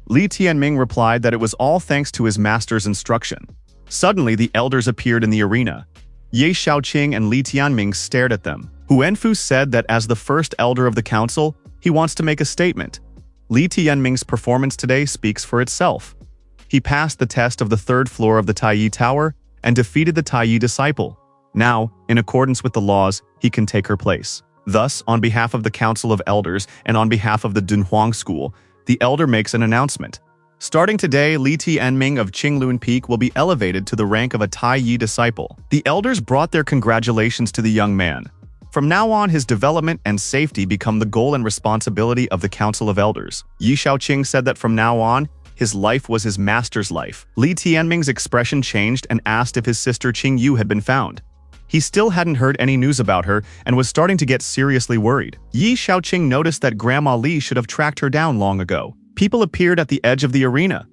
Li Tianming replied that it was all thanks to his master's instruction. Suddenly, the elders appeared in the arena. Ye Shaoqing and Li Tianming stared at them. Huanfu said that as the first elder of the council, he wants to make a statement. Li Tianming's performance today speaks for itself. He passed the test of the 3rd floor of the Taiyi Tower and defeated the Taiyi disciple. Now, in accordance with the laws, he can take her place. Thus, on behalf of the Council of Elders and on behalf of the Dunhuang School, the elder makes an announcement. Starting today, Li Tianming of Qinglun Peak will be elevated to the rank of a Taiyi disciple. The elders brought their congratulations to the young man. From now on, his development and safety become the goal and responsibility of the Council of Elders. Yi Shaoqing said that from now on, His life was his master's life. Li Tianming's expression changed and asked if his sister Qing Yu had been found. He still hadn't heard any news about her and was starting to get seriously worried. Yi Shaoqing noticed that Grandma Li should have tracked her down long ago. People appeared at the edge of the arena.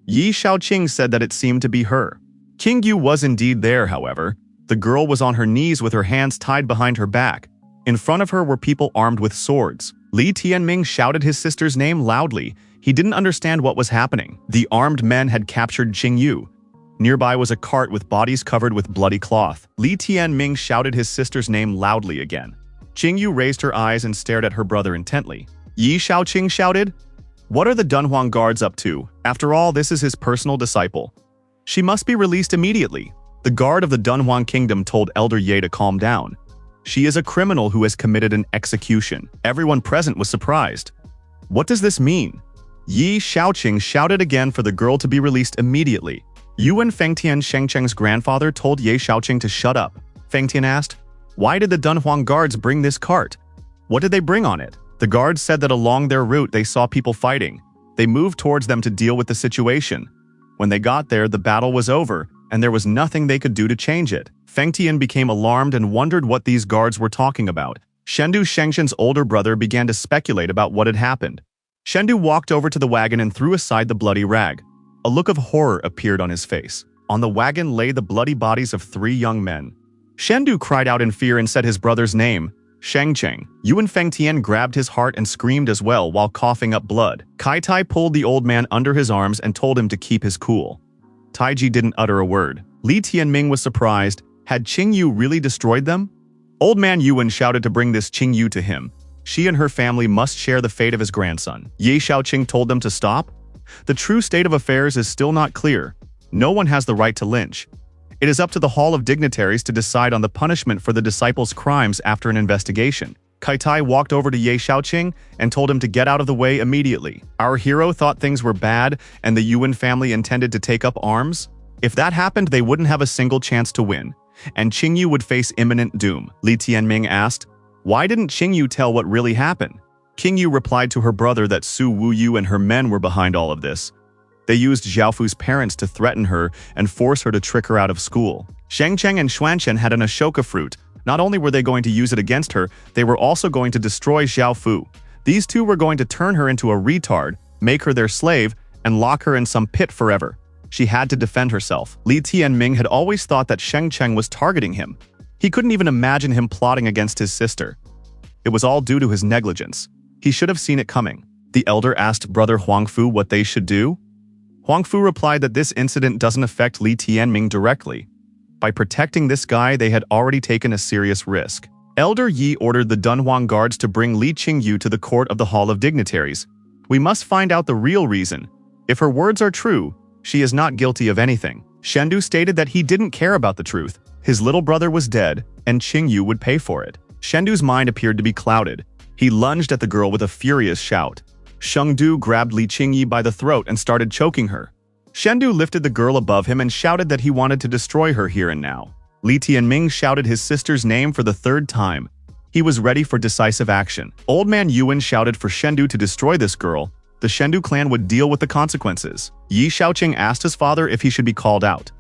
Yi Shaoqing said that it seemed to be her. Qing Yu was indeed there, however. The girl was on her knees with her hands tied behind her back. In front of her were people armed with swords. Li Tianming shouted his sister's name loudly. He didn't understand what was happening. The armed men had captured Qing Yu. Nearby was a cart with bodies covered with bloody cloth. Li Tianming shouted his sister's name loudly again. Qing Yu raised her eyes and stared at her brother intently. Yi Shaoqing shouted, "What are the Dunhuang guards up to? After all, this is his personal disciple. She must be released immediately." The guard of the Dunhuang kingdom told Elder Ye to calm down. "She is a criminal who has committed an execution." Everyone present was surprised. What does this mean? Yi Shaoqing shouted again for the girl to be released immediately. Yuan Fengtian, Shengcheng's grandfather, told Ye Shaoqing to shut up. Fengtian asked, "Why did the Dunhuang guards bring this cart? What did they bring on it?" The guards said that along their route they saw people fighting. They moved towards them to deal with the situation. When they got there, the battle was over, and there was nothing they could do to change it. Fengtian became alarmed and wondered what these guards were talking about. Shendu, Shengshen's older brother, began to speculate about what had happened. Shendu walked over to the wagon and threw aside the bloody rag. A look of horror appeared on his face. On the wagon lay the bloody bodies of 3 young men. Shendu cried out in fear and said his brother's name, Shengcheng. Yuan Fengtian grabbed his heart and screamed as well while coughing up blood. Kai Tai pulled the old man under his arms and told him to keep his cool. Taiji didn't utter a word. Li Tianming was surprised. Had Qing Yu really destroyed them? Old man Yuan shouted to bring this Qing Yu to him. She and her family must share the fate of his grandson. Ye Shaoqing told them to stop. The true state of affairs is still not clear. No one has the right to lynch. It is up to the Hall of Dignitaries to decide on the punishment for the disciples' crimes after an investigation. Kai Tai walked over to Ye Shaoqing and told him to get out of the way immediately. Our hero thought things were bad and the Yuan family intended to take up arms. If that happened, they wouldn't have a single chance to win, and Qing Yu would face imminent doom. Li Tianming asked, "Why didn't Qing Yu tell what really happened?" Qing Yu replied to her brother that Su Wuyu and her men were behind all of this. They used Xiaofu's parents to threaten her and force her to trick her out of school. Shengcheng and Xuanchen had an Ashoka fruit. Not only were they going to use it against her, they were also going to destroy Xiaofu. These two were going to turn her into a retard, make her their slave, and lock her in some pit forever. She had to defend herself. Li Tianming had always thought that Shengcheng was targeting him. He couldn't even imagine him plotting against his sister. It was all due to his negligence. He should have seen it coming. The elder asked Brother Huangfu what they should do. Huangfu replied that this incident doesn't affect Li Tianming directly. By protecting this guy, they had already taken a serious risk. Elder Yi ordered the Dunhuang guards to bring Li Qingyu to the court of the Hall of Dignitaries. We must find out the real reason. If her words are true, she is not guilty of anything. Shendu stated that he didn't care about the truth. His little brother was dead, and Qingyu would pay for it. Shendu's mind appeared to be clouded. He lunged at the girl with a furious shout. Shengdu grabbed Li Qingyi by the throat and started choking her. Shendu lifted the girl above him and shouted that he wanted to destroy her here and now. Li Tianming shouted his sister's name for the 3rd time. He was ready for decisive action. Old man Yuan shouted for Shendu to destroy this girl. The Shendu clan would deal with the consequences. Yi Shaoqing asked his father if he should be called out.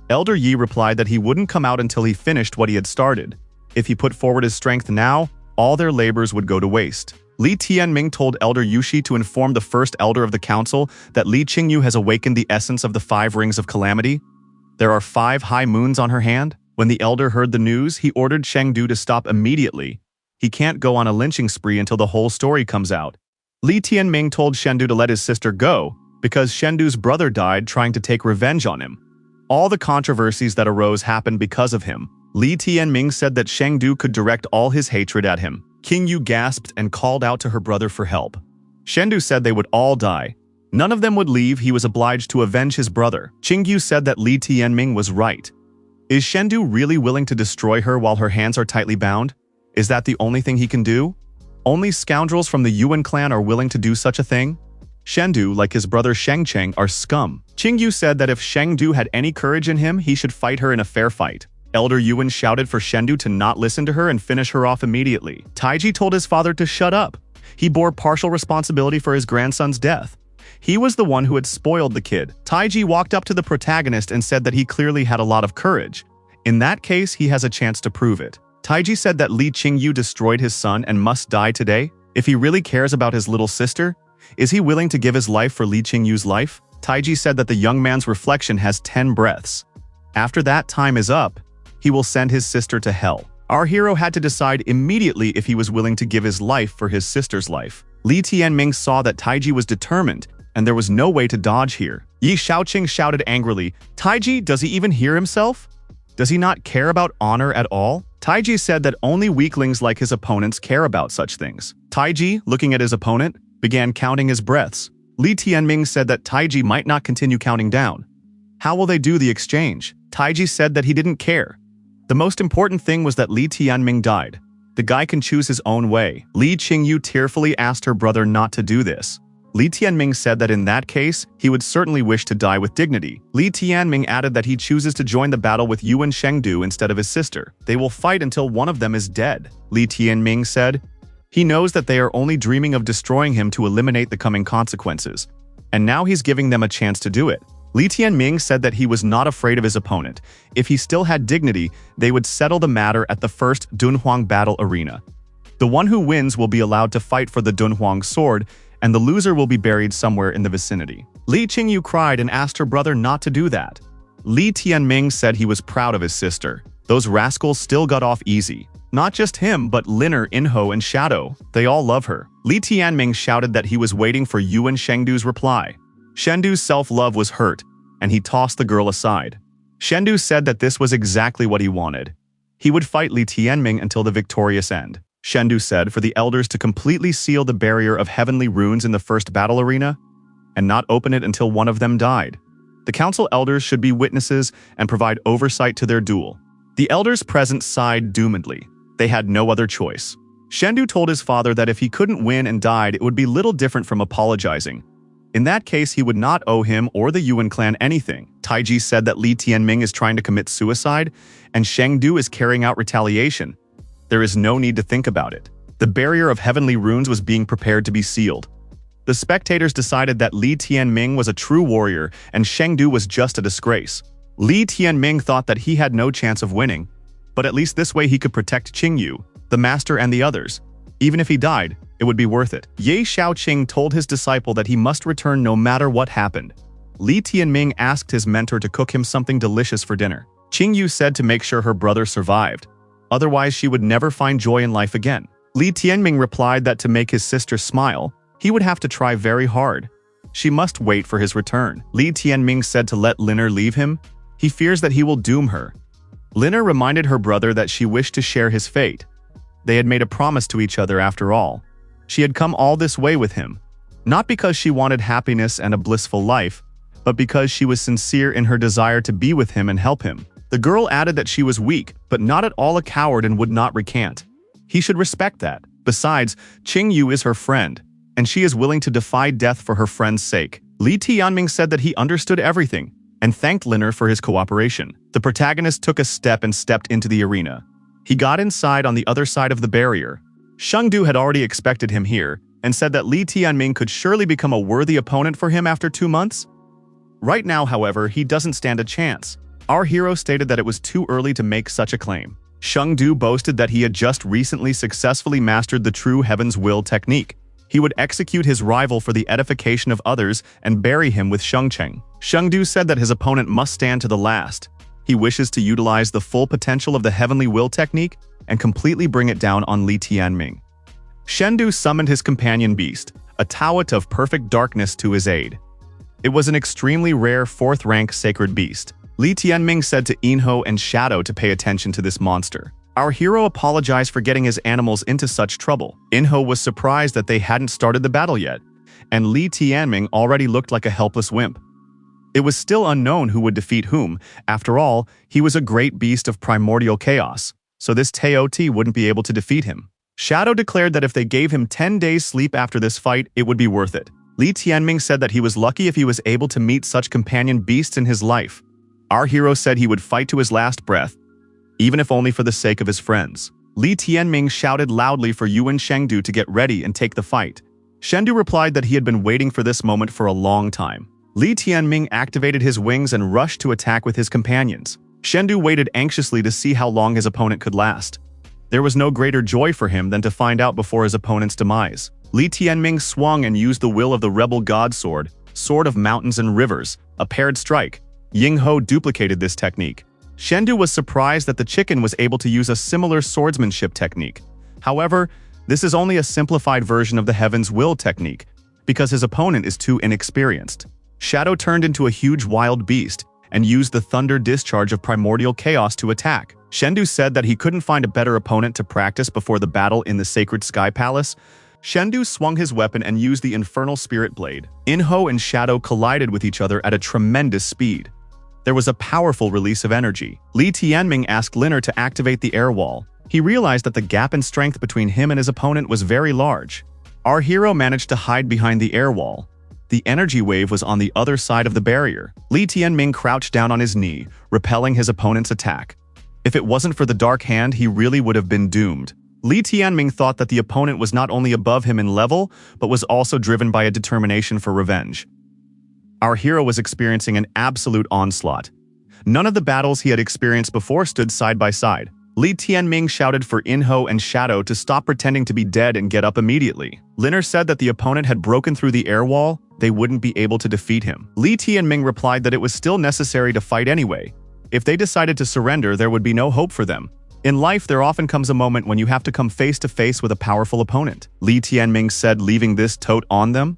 Elder Yi replied that he wouldn't come out until he finished what he had started. If he put forward his strength now, all their labors would go to waste. Li Tianming told Elder Yushi to inform the first elder of the council that Li Qingyu has awakened the essence of the 5 rings of calamity. There are 5 high moons on her hand. When the elder heard the news, he ordered Shengdu to stop immediately. He can't go on a lynching spree until the whole story comes out. Li Tianming told Shendu to let his sister go because Shendu's brother died trying to take revenge on him. All the controversies that arose happened because of him. Li Tianming said that Shengdu could direct all his hatred at him. Qingyu gasped and called out to her brother for help. Shendu said they would all die. None of them would leave. He was obliged to avenge his brother. Qingyu said that Li Tianming was right. Is Shendu really willing to destroy her while her hands are tightly bound? Is that the only thing he can do? Only scoundrels from the Yuan clan are willing to do such a thing? Shendu, like his brother Shengcheng, are scum. Qingyu said that if Shengdu had any courage in him, he should fight her in a fair fight. Elder Yuan shouted for Shendu to not listen to her and finish her off immediately. Taiji told his father to shut up. He bore partial responsibility for his grandson's death. He was the one who had spoiled the kid. Taiji walked up to the protagonist and said that he clearly had a lot of courage. In that case, he has a chance to prove it. Taiji said that Li Qingyu destroyed his son and must die today. If he really cares about his little sister, is he willing to give his life for Li Qingyu's life? Taiji said that the young man's reflection has 10 breaths. After that time is up, he will send his sister to hell. Our hero had to decide immediately if he was willing to give his life for his sister's life. Li Tianming saw that Taiji was determined, and there was no way to dodge here. Yi Shaoqing shouted angrily, "Taiji, does he even hear himself? Does he not care about honor at all?" Taiji said that only weaklings like his opponents care about such things. Taiji, looking at his opponent, began counting his breaths. Li Tianming said that Taiji might not continue counting down. How will they do the exchange? Taiji said that he didn't care. The most important thing was that Li Tianming died. The guy can choose his own way. Li Qingyu tearfully asked her brother not to do this. Li Tianming said that in that case, he would certainly wish to die with dignity. Li Tianming added that he chooses to join the battle with Yuan Shengdu instead of his sister. They will fight until one of them is dead. Li Tianming said, he knows that they are only dreaming of destroying him to eliminate the coming consequences, and now he's giving them a chance to do it. Li Tianming said that he was not afraid of his opponent. If he still had dignity, they would settle the matter at the first Dunhuang battle arena. The one who wins will be allowed to fight for the Dunhuang sword, and the loser will be buried somewhere in the vicinity. Li Qingyu cried and asked her brother not to do that. Li Tianming said he was proud of his sister. Those rascals still got off easy. Not just him, but Liner, Inho, and Shadow. They all love her. Li Tianming shouted that he was waiting for Yuan Shengdu's reply. Shendu's self-love was hurt, and he tossed the girl aside. Shendu said that this was exactly what he wanted. He would fight Li Tianming until the victorious end. Shendu said for the elders to completely seal the barrier of heavenly runes in the first battle arena, and not open it until one of them died. The council elders should be witnesses and provide oversight to their duel. The elders present sighed doomedly. They had no other choice. Shendu told his father that if he couldn't win and died, it would be little different from apologizing. In that case, he would not owe him or the Yuan clan anything. Taiji said that Li Tianming is trying to commit suicide, and Shengdu is carrying out retaliation. There is no need to think about it. The barrier of heavenly runes was being prepared to be sealed. The spectators decided that Li Tianming was a true warrior, and Shengdu was just a disgrace. Li Tianming thought that he had no chance of winning, but at least this way he could protect Qingyu, the master, and the others. Even if he died, it would be worth it. Ye Shaoqing told his disciple that he must return no matter what happened. Li Tianming asked his mentor to cook him something delicious for dinner. Qingyu said to make sure her brother survived. Otherwise, she would never find joy in life again. Li Tianming replied that to make his sister smile, he would have to try very hard. She must wait for his return. Li Tianming said to let Liner leave him. He fears that he will doom her. Liner reminded her brother that she wished to share his fate. They had made a promise to each other after all. She had come all this way with him, not because she wanted happiness and a blissful life, but because she was sincere in her desire to be with him and help him. The girl added that she was weak, but not at all a coward and would not recant. He should respect that. Besides, Qingyu is her friend, and she is willing to defy death for her friend's sake. Li Tianming said that he understood everything, and thanked Liner for his cooperation. The protagonist took a step and stepped into the arena. He got inside on the other side of the barrier. Shengdu had already expected him here, and said that Li Tianming could surely become a worthy opponent for him after 2 months. Right now, however, he doesn't stand a chance. Our hero stated that it was too early to make such a claim. Shengdu boasted that he had just recently successfully mastered the true Heaven's Will technique. He would execute his rival for the edification of others and bury him with Shengcheng. Shengdu said that his opponent must stand to the last. He wishes to utilize the full potential of the Heavenly Will technique and completely bring it down on Li Tianming. Shengdu summoned his companion beast, a Tawit of perfect darkness, to his aid. It was an extremely rare 4th-rank sacred beast. Li Tianming said to Inho and Shadow to pay attention to this monster. Our hero apologized for getting his animals into such trouble. Inho was surprised that they hadn't started the battle yet, and Li Tianming already looked like a helpless wimp. It was still unknown who would defeat whom. After all, he was a great beast of primordial chaos, so this Teot wouldn't be able to defeat him. Shadow declared that if they gave him 10 days sleep after this fight, it would be worth it. Li Tianming said that he was lucky if he was able to meet such companion beasts in his life. Our hero said he would fight to his last breath, even if only for the sake of his friends. Li Tianming shouted loudly for Yuan Shengdu to get ready and take the fight. Shendu replied that he had been waiting for this moment for a long time. Li Tianming activated his wings and rushed to attack with his companions. Shendu waited anxiously to see how long his opponent could last. There was no greater joy for him than to find out before his opponent's demise. Li Tianming swung and used the will of the rebel god sword, sword of mountains and rivers, a paired strike. Ying Ho duplicated this technique. Shendu was surprised that the chicken was able to use a similar swordsmanship technique. However, this is only a simplified version of the Heaven's Will technique, because his opponent is too inexperienced. Shadow turned into a huge wild beast and used the thunder discharge of primordial chaos to attack. Shendu said that he couldn't find a better opponent to practice before the battle in the sacred sky palace. Shendu swung his weapon and used the infernal spirit blade. Inho and Shadow collided with each other at a tremendous speed. There was a powerful release of energy. Li Tianming asked Liner to activate the air wall. He realized that the gap in strength between him and his opponent was very large. Our hero managed to hide behind the air wall. The energy wave was on the other side of the barrier. Li Tianming crouched down on his knee, repelling his opponent's attack. If it wasn't for the dark hand, he really would have been doomed. Li Tianming thought that the opponent was not only above him in level, but was also driven by a determination for revenge. Our hero was experiencing an absolute onslaught. None of the battles he had experienced before stood side by side. Li Tianming shouted for Inho and Shadow to stop pretending to be dead and get up immediately. Liner said that the opponent had broken through the air wall, they wouldn't be able to defeat him. Li Tianming replied that it was still necessary to fight anyway. If they decided to surrender, there would be no hope for them. In life, there often comes a moment when you have to come face to face with a powerful opponent. Li Tianming said, leaving this tote on them.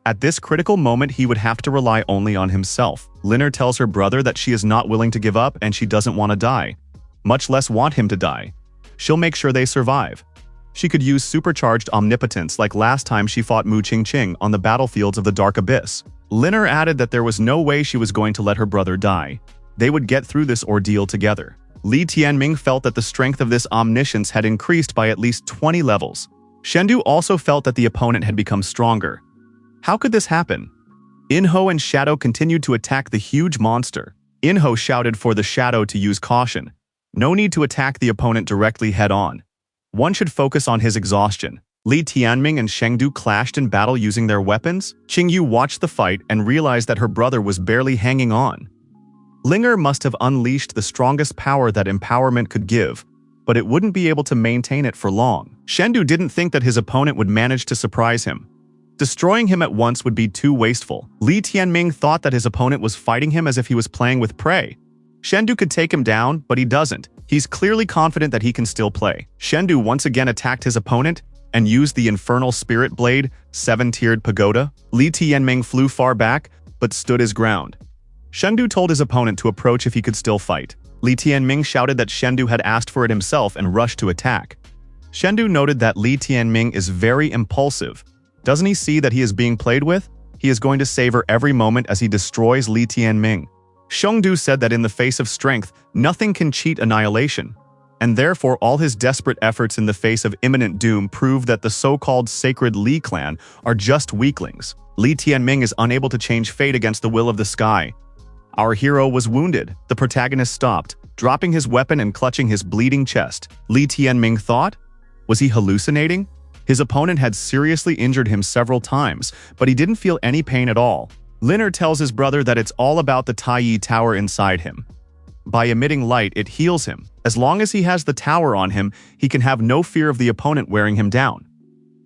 At this critical moment, he would have to rely only on himself. Liner tells her brother that she is not willing to give up and she doesn't want to die, much less want him to die. She'll make sure they survive. She could use supercharged omnipotence like last time she fought Mu Qingqing on the battlefields of the Dark Abyss. Liner added that there was no way she was going to let her brother die. They would get through this ordeal together. Li Tianming felt that the strength of this omniscience had increased by at least 20 levels. Shendu also felt that the opponent had become stronger. How could this happen? Inho and Shadow continued to attack the huge monster. Inho shouted for the Shadow to use caution. No need to attack the opponent directly head-on. One should focus on his exhaustion. Li Tianming and Shengdu clashed in battle using their weapons. Qingyu watched the fight and realized that her brother was barely hanging on. Liner must have unleashed the strongest power that empowerment could give, but it wouldn't be able to maintain it for long. Shendu didn't think that his opponent would manage to surprise him. Destroying him at once would be too wasteful. Li Tianming thought that his opponent was fighting him as if he was playing with prey. Shendu could take him down, but he doesn't. He's clearly confident that he can still play. Shendu once again attacked his opponent and used the infernal spirit blade, seven-tiered pagoda. Li Tianming flew far back, but stood his ground. Shendu told his opponent to approach if he could still fight. Li Tianming shouted that Shendu had asked for it himself and rushed to attack. Shendu noted that Li Tianming is very impulsive. Doesn't he see that he is being played with? He is going to savor every moment as he destroys Li Tianming. Shengdu said that in the face of strength, nothing can cheat annihilation, and therefore all his desperate efforts in the face of imminent doom prove that the so-called sacred Li clan are just weaklings. Li Tianming is unable to change fate against the will of the sky. Our hero was wounded. The protagonist stopped, dropping his weapon and clutching his bleeding chest. Li Tianming thought? Was he hallucinating? His opponent had seriously injured him several times, but he didn't feel any pain at all. Liner tells his brother that it's all about the Taiyi tower inside him. By emitting light, it heals him. As long as he has the tower on him, he can have no fear of the opponent wearing him down.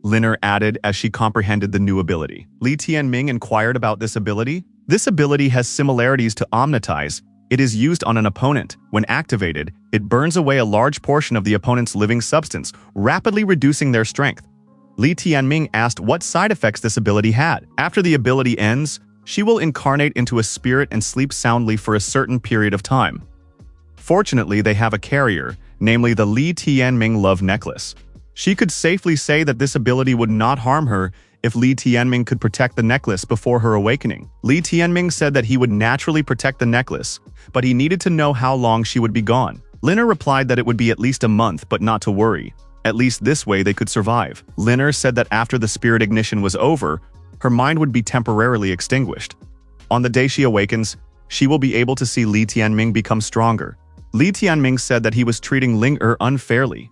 Liner added as she comprehended the new ability. Li Tianming inquired about this ability. This ability has similarities to Omnitize. It is used on an opponent. When activated, it burns away a large portion of the opponent's living substance, rapidly reducing their strength. Li Tianming asked what side effects this ability had. After the ability ends, she will incarnate into a spirit and sleep soundly for a certain period of time. Fortunately, they have a carrier, namely the Li Tianming Love Necklace. She could safely say that this ability would not harm her if Li Tianming could protect the necklace before her awakening. Li Tianming said that he would naturally protect the necklace, but he needed to know how long she would be gone. Liner replied that it would be at least a month, but not to worry. At least this way they could survive. Liner said that after the spirit ignition was over, her mind would be temporarily extinguished. On the day she awakens, she will be able to see Li Tianming become stronger. Li Tianming said that he was treating Ling unfairly.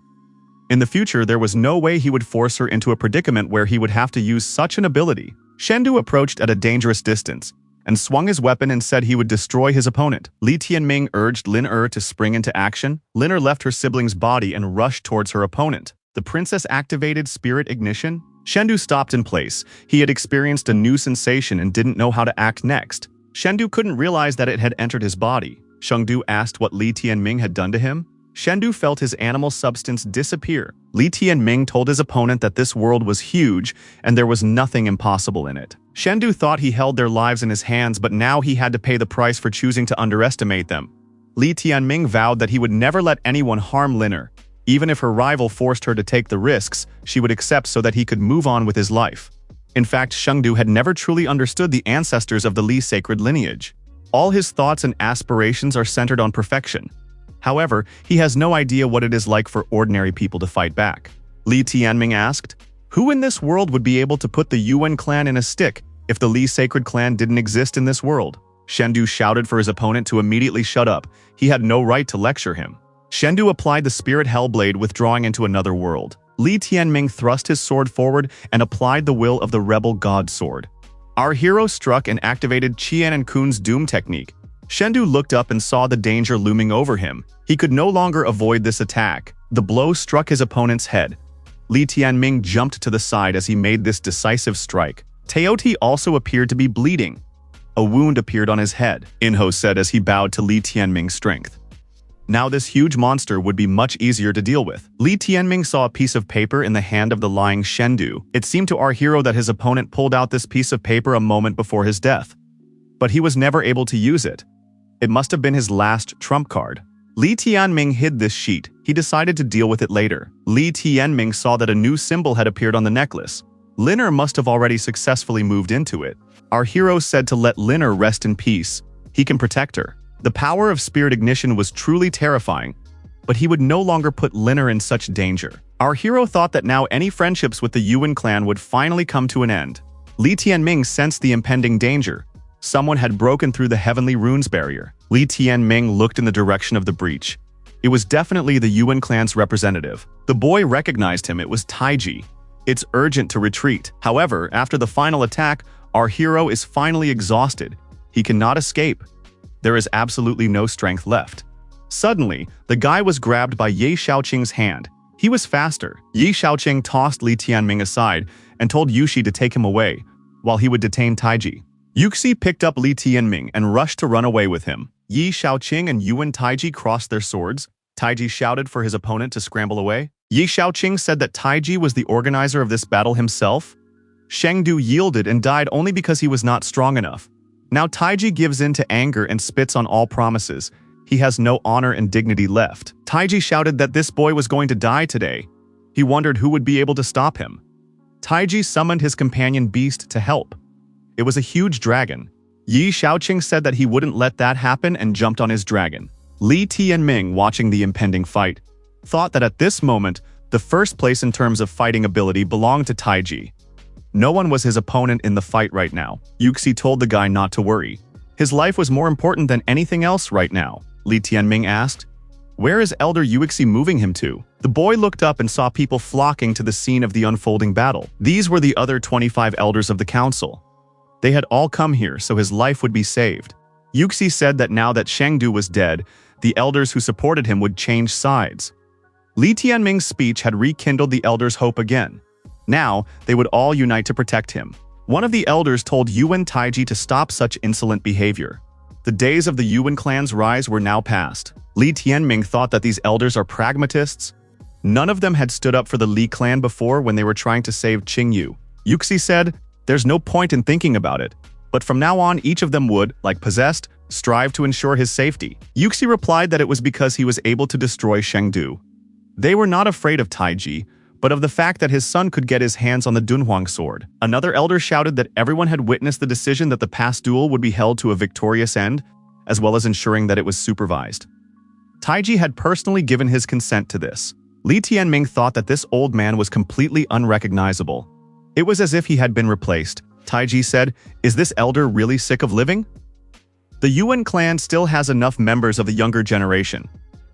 In the future, there was no way he would force her into a predicament where he would have to use such an ability. Shendu approached at a dangerous distance and swung his weapon and said he would destroy his opponent. Li Tianming urged Lin to spring into action. Lin left her sibling's body and rushed towards her opponent. The princess activated spirit ignition. Shendu stopped in place. He had experienced a new sensation and didn't know how to act next. Shendu couldn't realize that it had entered his body. Shengdu asked what Li Tianming had done to him. Shendu felt his animal substance disappear. Li Tianming told his opponent that this world was huge and there was nothing impossible in it. Shendu thought he held their lives in his hands, but now he had to pay the price for choosing to underestimate them. Li Tianming vowed that he would never let anyone harm Lin. Even if her rival forced her to take the risks, she would accept so that he could move on with his life. In fact, Shengdu had never truly understood the ancestors of the Li sacred lineage. All his thoughts and aspirations are centered on perfection. However, he has no idea what it is like for ordinary people to fight back. Li Tianming asked, "Who in this world would be able to put the Yuan clan in a stick if the Li sacred clan didn't exist in this world?" Shendu shouted for his opponent to immediately shut up. He had no right to lecture him. Shendu applied the spirit hellblade, withdrawing into another world. Li Tianming thrust his sword forward and applied the will of the rebel god sword. Our hero struck and activated Qian and Kun's doom technique. Shendu looked up and saw the danger looming over him. He could no longer avoid this attack. The blow struck his opponent's head. Li Tianming jumped to the side as he made this decisive strike. Teoti also appeared to be bleeding. A wound appeared on his head, Enro said as he bowed to Li Tianming's strength. Now this huge monster would be much easier to deal with. Li Tianming saw a piece of paper in the hand of the lying Shendu. It seemed to our hero that his opponent pulled out this piece of paper a moment before his death. But he was never able to use it. It must have been his last trump card. Li Tianming hid this sheet. He decided to deal with it later. Li Tianming saw that a new symbol had appeared on the necklace. Lin must have already successfully moved into it. Our hero said to let Lin rest in peace. He can protect her. The power of spirit ignition was truly terrifying, but he would no longer put Lin in such danger. Our hero thought that now any friendships with the Yuan clan would finally come to an end. Li Tianming sensed the impending danger. Someone had broken through the heavenly runes barrier. Li Tianming looked in the direction of the breach. It was definitely the Yuan clan's representative. The boy recognized him. It was Taiji. It's urgent to retreat. However, after the final attack, our hero is finally exhausted. He cannot escape. There is absolutely no strength left. Suddenly, the guy was grabbed by Ye Shaoqing's hand. He was faster. Ye Shaoqing tossed Li Tianming aside and told Yuxi to take him away, while he would detain Taiji. Yuxi picked up Li Tianming and rushed to run away with him. Ye Shaoqing and Yuan Taiji crossed their swords. Taiji shouted for his opponent to scramble away. Ye Shaoqing said that Taiji was the organizer of this battle himself. Shengdu yielded and died only because he was not strong enough. Now Taiji gives in to anger and spits on all promises. He has no honor and dignity left. Taiji shouted that this boy was going to die today. He wondered who would be able to stop him. Taiji summoned his companion beast to help. It was a huge dragon. Ye Shaoqing said that he wouldn't let that happen and jumped on his dragon. Li Tianming, watching the impending fight, thought that at this moment, the first place in terms of fighting ability belonged to Taiji. No one was his opponent in the fight right now. Yuxi told the guy not to worry. His life was more important than anything else right now. Li Tianming asked, "Where is Elder Yuxi moving him to?" The boy looked up and saw people flocking to the scene of the unfolding battle. These were the other 25 elders of the council. They had all come here so his life would be saved. Yuxi said that now that Shengdu was dead, the elders who supported him would change sides. Li Tianming's speech had rekindled the elders' hope again. Now, they would all unite to protect him. One of the elders told Yuan Taiji to stop such insolent behavior. The days of the Yuan clan's rise were now past. Li Tianming thought that these elders are pragmatists. None of them had stood up for the Li clan before when they were trying to save Qingyu. Yuxi said, "There's no point in thinking about it." But from now on, each of them would, like possessed, strive to ensure his safety. Yuxi replied that it was because he was able to destroy Shengdu. They were not afraid of Taiji, but of the fact that his son could get his hands on the Dunhuang sword. Another elder shouted that everyone had witnessed the decision that the past duel would be held to a victorious end, as well as ensuring that it was supervised. Taiji had personally given his consent to this. Li Tianming thought that this old man was completely unrecognizable. It was as if he had been replaced. Taiji said, "Is this elder really sick of living?" The Yuan clan still has enough members of the younger generation.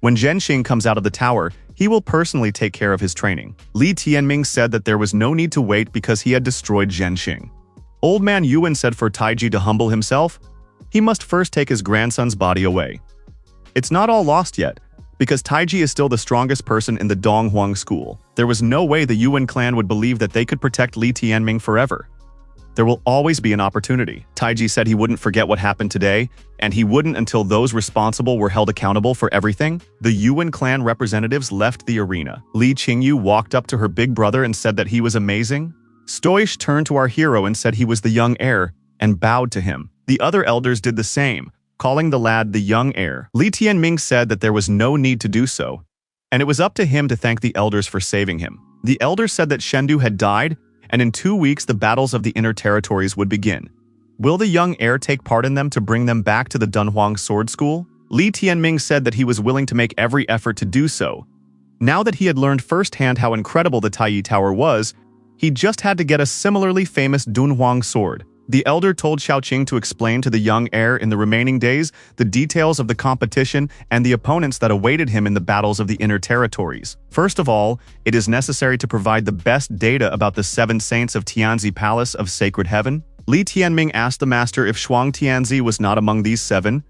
When Zhenxing comes out of the tower, he will personally take care of his training. Li Tianming said that there was no need to wait because he had destroyed Zhenxing. Old man Yuan said for Taiji to humble himself, he must first take his grandson's body away. It's not all lost yet, because Taiji is still the strongest person in the Donghuang school. There was no way the Yuan clan would believe that they could protect Li Tianming forever. There will always be an opportunity. Taiji said he wouldn't forget what happened today, and he wouldn't until those responsible were held accountable for everything. The Yuan clan representatives left the arena. Li Qingyu walked up to her big brother and said that he was amazing. Stoish turned to our hero and said he was the young heir, and bowed to him. The other elders did the same, calling the lad the young heir. Li Tianming said that there was no need to do so, and it was up to him to thank the elders for saving him. The elders said that Shendu had died, and in 2 weeks the battles of the inner territories would begin. Will the young heir take part in them to bring them back to the Dunhuang Sword School? Li Tianming said that he was willing to make every effort to do so. Now that he had learned firsthand how incredible the Taiyi Tower was, he just had to get a similarly famous Dunhuang sword. The elder told Xiaoqing to explain to the young heir in the remaining days the details of the competition and the opponents that awaited him in the battles of the inner territories. First of all, it is necessary to provide the best data about the 7 saints of Tianzi Palace of Sacred Heaven. Li Tianming asked the master if Shuang Tianzi was not among these 7.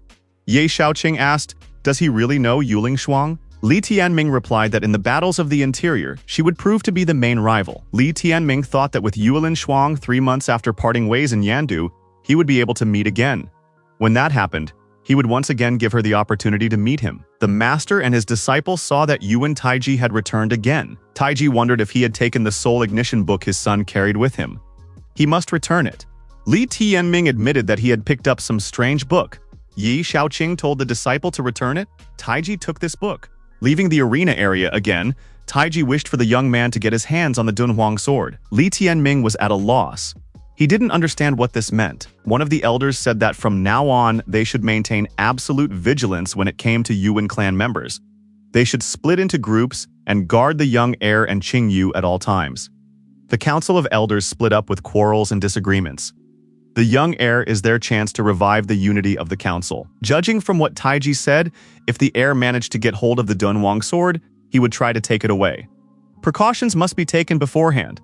Ye Xiaoqing asked, does he really know Yuling Shuang? Li Tianming replied that in the battles of the interior, she would prove to be the main rival. Li Tianming thought that with Yulin Shuang 3 months after parting ways in Yandu, he would be able to meet again. When that happened, he would once again give her the opportunity to meet him. The master and his disciples saw that Yuan Taiji had returned again. Taiji wondered if he had taken the soul ignition book his son carried with him. He must return it. Li Tianming admitted that he had picked up some strange book. Yi Xiaoqing told the disciple to return it. Taiji took this book. Leaving the arena area again, Taiji wished for the young man to get his hands on the Dunhuang sword. Li Tianming was at a loss. He didn't understand what this meant. One of the elders said that from now on, they should maintain absolute vigilance when it came to Yuan clan members. They should split into groups and guard the young heir and Qingyu at all times. The council of elders split up with quarrels and disagreements. The young heir is their chance to revive the unity of the council. Judging from what Taiji said, if the heir managed to get hold of the Dunhuang sword, he would try to take it away. Precautions must be taken beforehand.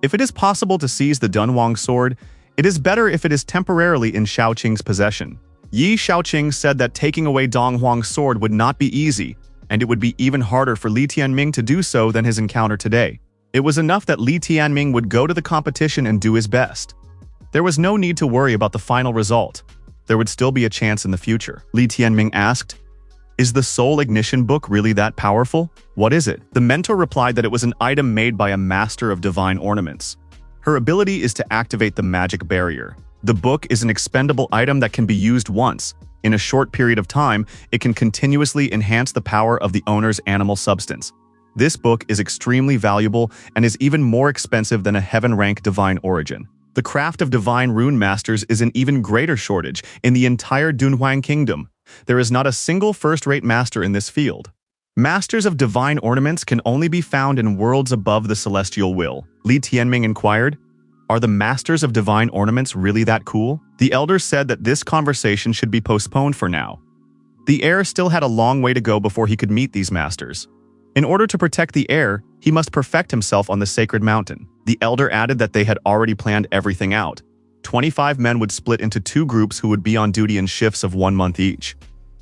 If it is possible to seize the Dunhuang sword, it is better if it is temporarily in Xiaoqing's possession. Yi Xiaoqing said that taking away Donghuang's sword would not be easy, and it would be even harder for Li Tianming to do so than his encounter today. It was enough that Li Tianming would go to the competition and do his best. There was no need to worry about the final result. There would still be a chance in the future. Li Tianming asked, is the soul ignition book really that powerful? What is it? The mentor replied that it was an item made by a master of divine ornaments. Her ability is to activate the magic barrier. The book is an expendable item that can be used once. In a short period of time, it can continuously enhance the power of the owner's animal substance. This book is extremely valuable and is even more expensive than a heaven-rank divine origin. The craft of divine rune masters is in even greater shortage in the entire Dunhuang kingdom. There is not a single first-rate master in this field. Masters of divine ornaments can only be found in worlds above the celestial will. Li Tianming inquired, are the masters of divine ornaments really that cool? The elders said that this conversation should be postponed for now. The heir still had a long way to go before he could meet these masters. In order to protect the heir, he must perfect himself on the sacred mountain. The elder added that they had already planned everything out. 25 men would split into 2 groups who would be on duty in shifts of 1 month each.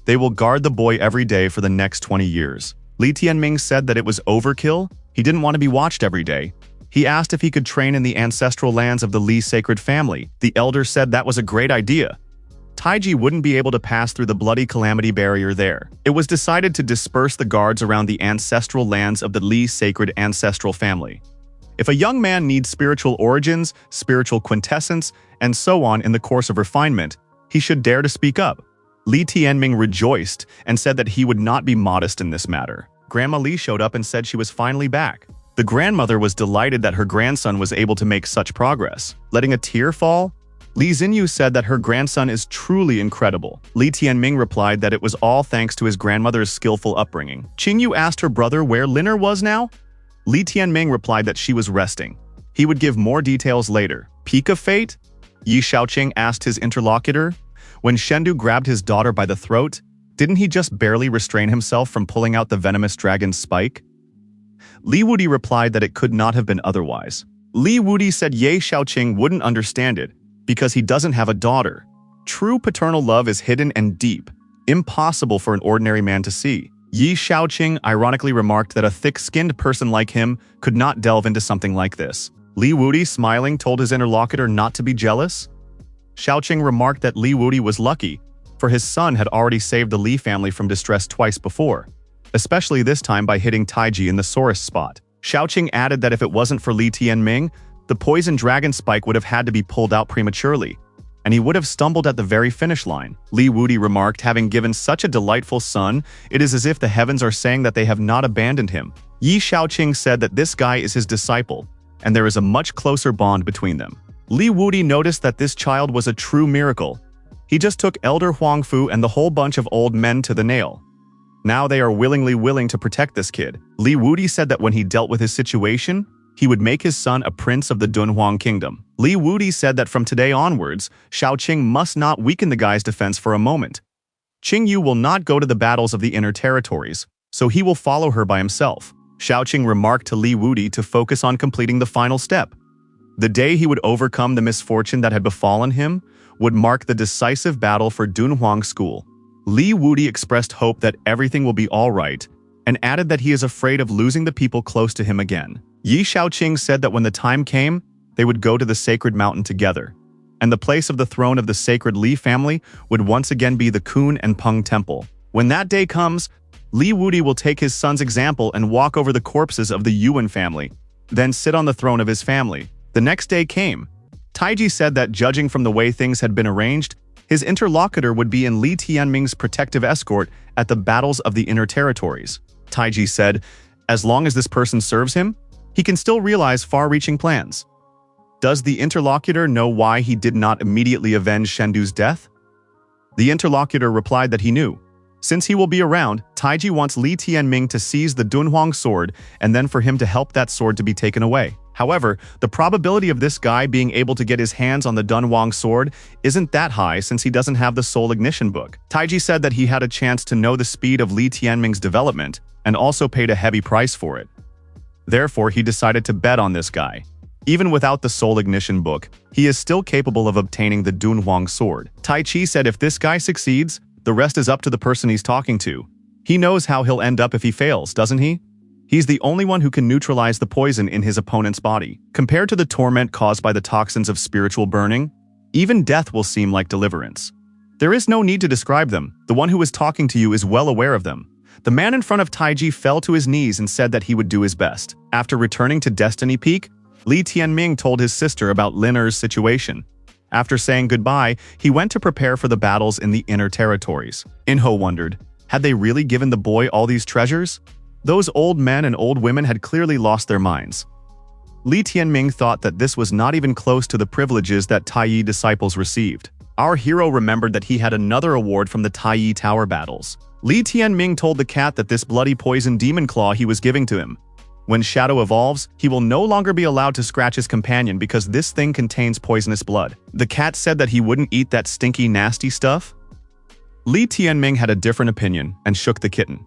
They will guard the boy every day for the next 20 years. Li Tianming said that it was overkill. He didn't want to be watched every day. He asked if he could train in the ancestral lands of the Li sacred family. The elder said that was a great idea. Taiji wouldn't be able to pass through the bloody calamity barrier there. It was decided to disperse the guards around the ancestral lands of the Li sacred ancestral family. If a young man needs spiritual origins, spiritual quintessence, and so on in the course of refinement, he should dare to speak up. Li Tianming rejoiced and said that he would not be modest in this matter. Grandma Li showed up and said she was finally back. The grandmother was delighted that her grandson was able to make such progress. Letting a tear fall, Li Xinyu said that her grandson is truly incredible. Li Tianming replied that it was all thanks to his grandmother's skillful upbringing. Qingyu asked her brother where Liner was now. Li Tianming replied that she was resting. He would give more details later. Peak of fate? Yi Xiaoqing asked his interlocutor. When Shendu grabbed his daughter by the throat, Didn't he just barely restrain himself from pulling out the venomous dragon's spike? Li Wuди replied that it could not have been otherwise. Li Wudi said Ye Xiaoqing wouldn't understand it because he doesn't have a daughter. True paternal love is hidden and deep, impossible for an ordinary man to see. Yi Xiaoqing ironically remarked that a thick-skinned person like him could not delve into something like this. Li Wudi, smiling, told his interlocutor not to be jealous. Xiaoqing remarked that Li Wudi was lucky, for his son had already saved the Li family from distress twice before, especially this time by hitting Taiji in the sorest spot. Xiaoqing added that if it wasn't for Li Tianming, the poison dragon spike would have had to be pulled out prematurely, and he would have stumbled at the very finish line. Li Wudi remarked, having given such a delightful son, it is as if the heavens are saying that they have not abandoned him. Yi Xiaoqing said that this guy is his disciple, and there is a much closer bond between them. Li Wudi noticed that this child was a true miracle. He just took Elder Huangfu and the whole bunch of old men to the nail. Now they are willingly willing to protect this kid. Li Wudi said that when he dealt with his situation, he would make his son a prince of the Dunhuang kingdom. Li Wudi said that from today onwards, Xiaoqing must not weaken the guy's defense for a moment. Qingyu will not go to the battles of the inner territories, so he will follow her by himself. Xiaoqing remarked to Li Wudi to focus on completing the final step. The day he would overcome the misfortune that had befallen him would mark the decisive battle for Dunhuang School. Li Wudi expressed hope that everything will be all right, and added that he is afraid of losing the people close to him again. Yi Xiaoqing said that when the time came, they would go to the sacred mountain together, and the place of the throne of the sacred Li family would once again be the Kun and Peng Temple. When that day comes, Li Wudi will take his son's example and walk over the corpses of the Yuan family, then sit on the throne of his family. The next day came. Taiji said that judging from the way things had been arranged, his interlocutor would be in Li Tianming's protective escort at the battles of the inner territories. Taiji said, as long as this person serves him, he can still realize far-reaching plans. Does the interlocutor know why he did not immediately avenge Shendu's death? The interlocutor replied that he knew. Since he will be around, Taiji wants Li Tianming to seize the Dunhuang sword and then for him to help that sword to be taken away. However, the probability of this guy being able to get his hands on the Dunhuang sword isn't that high since he doesn't have the Soul Ignition book. Taiji said that he had a chance to know the speed of Li Tianming's development and also paid a heavy price for it. Therefore, he decided to bet on this guy. Even without the Soul Ignition book, he is still capable of obtaining the Dunhuang sword. Tai Chi said if this guy succeeds, the rest is up to the person he's talking to. He knows how he'll end up if he fails, doesn't he? He's the only one who can neutralize the poison in his opponent's body. Compared to the torment caused by the toxins of spiritual burning, even death will seem like deliverance. There is no need to describe them. The one who is talking to you is well aware of them. The man in front of Taiji fell to his knees and said that he would do his best. After returning to Destiny Peak, Li Tianming told his sister about Lin Er's situation. After saying goodbye, he went to prepare for the battles in the inner territories. Inho wondered, had they really given the boy all these treasures? Those old men and old women had clearly lost their minds. Li Tianming thought that this was not even close to the privileges that Taiyi disciples received. Our hero remembered that he had another award from the Taiyi Tower battles. Li Tianming told the cat that this bloody poison demon claw he was giving to him. When Shadow evolves, he will no longer be allowed to scratch his companion because this thing contains poisonous blood. The cat said that he wouldn't eat that stinky, nasty stuff. Li Tianming had a different opinion and shook the kitten.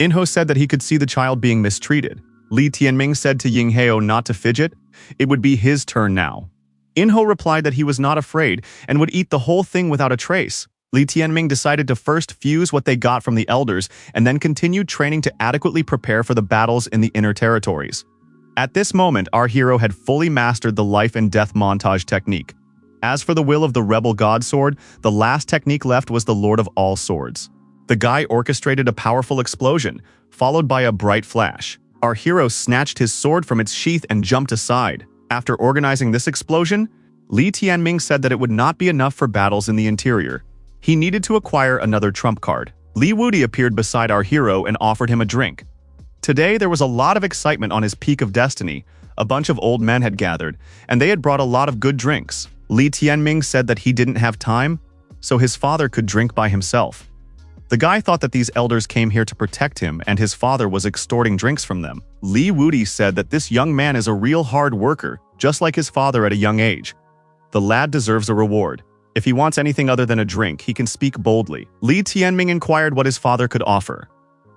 Inho said that he could see the child being mistreated. Li Tianming said to Yingheo not to fidget. It would be his turn now. Inho replied that he was not afraid and would eat the whole thing without a trace. Li Tianming decided to first fuse what they got from the elders and then continued training to adequately prepare for the battles in the inner territories. At this moment, our hero had fully mastered the life and death montage technique. As for the will of the rebel god sword, the last technique left was the Lord of all swords. The guy orchestrated a powerful explosion, followed by a bright flash. Our hero snatched his sword from its sheath and jumped aside. After organizing this explosion, Li Tianming said that it would not be enough for battles in the interior. He needed to acquire another trump card. Li Wuди appeared beside our hero and offered him a drink. Today, there was a lot of excitement on his peak of destiny. A bunch of old men had gathered, and they had brought a lot of good drinks. Li Tianming said that he didn't have time, so his father could drink by himself. The guy thought that these elders came here to protect him and his father was extorting drinks from them. Li Wudi said that this young man is a real hard worker, just like his father at a young age. The lad deserves a reward. If he wants anything other than a drink, he can speak boldly. Li Tianming inquired what his father could offer.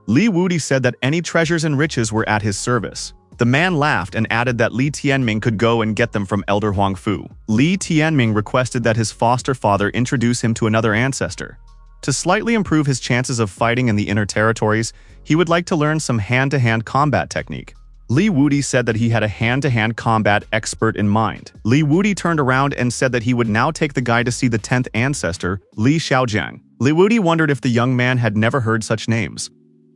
Li Wudi said that any treasures and riches were at his service. The man laughed and added that Li Tianming could go and get them from Elder Huangfu. Li Tianming requested that his foster father introduce him to another ancestor. To slightly improve his chances of fighting in the inner territories, he would like to learn some hand-to-hand combat technique. Li Wudi said that he had a hand-to-hand combat expert in mind. Li Wudi turned around and said that he would now take the guy to see the 10th ancestor, Li Xiaojiang. Li Wudi wondered if the young man had never heard such names.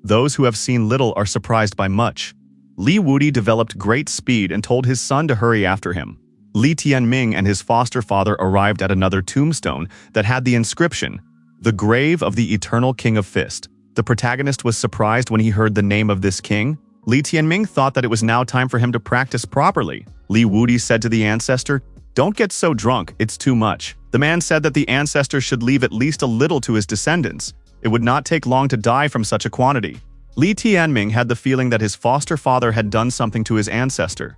Those who have seen little are surprised by much. Li Wudi developed great speed and told his son to hurry after him. Li Tianming and his foster father arrived at another tombstone that had the inscription, "The Grave of the Eternal King of Fist." The protagonist was surprised when he heard the name of this king. Li Tianming thought that it was now time for him to practice properly. Li Wudi said to the ancestor, "Don't get so drunk, it's too much." The man said that the ancestor should leave at least a little to his descendants. It would not take long to die from such a quantity. Li Tianming had the feeling that his foster father had done something to his ancestor.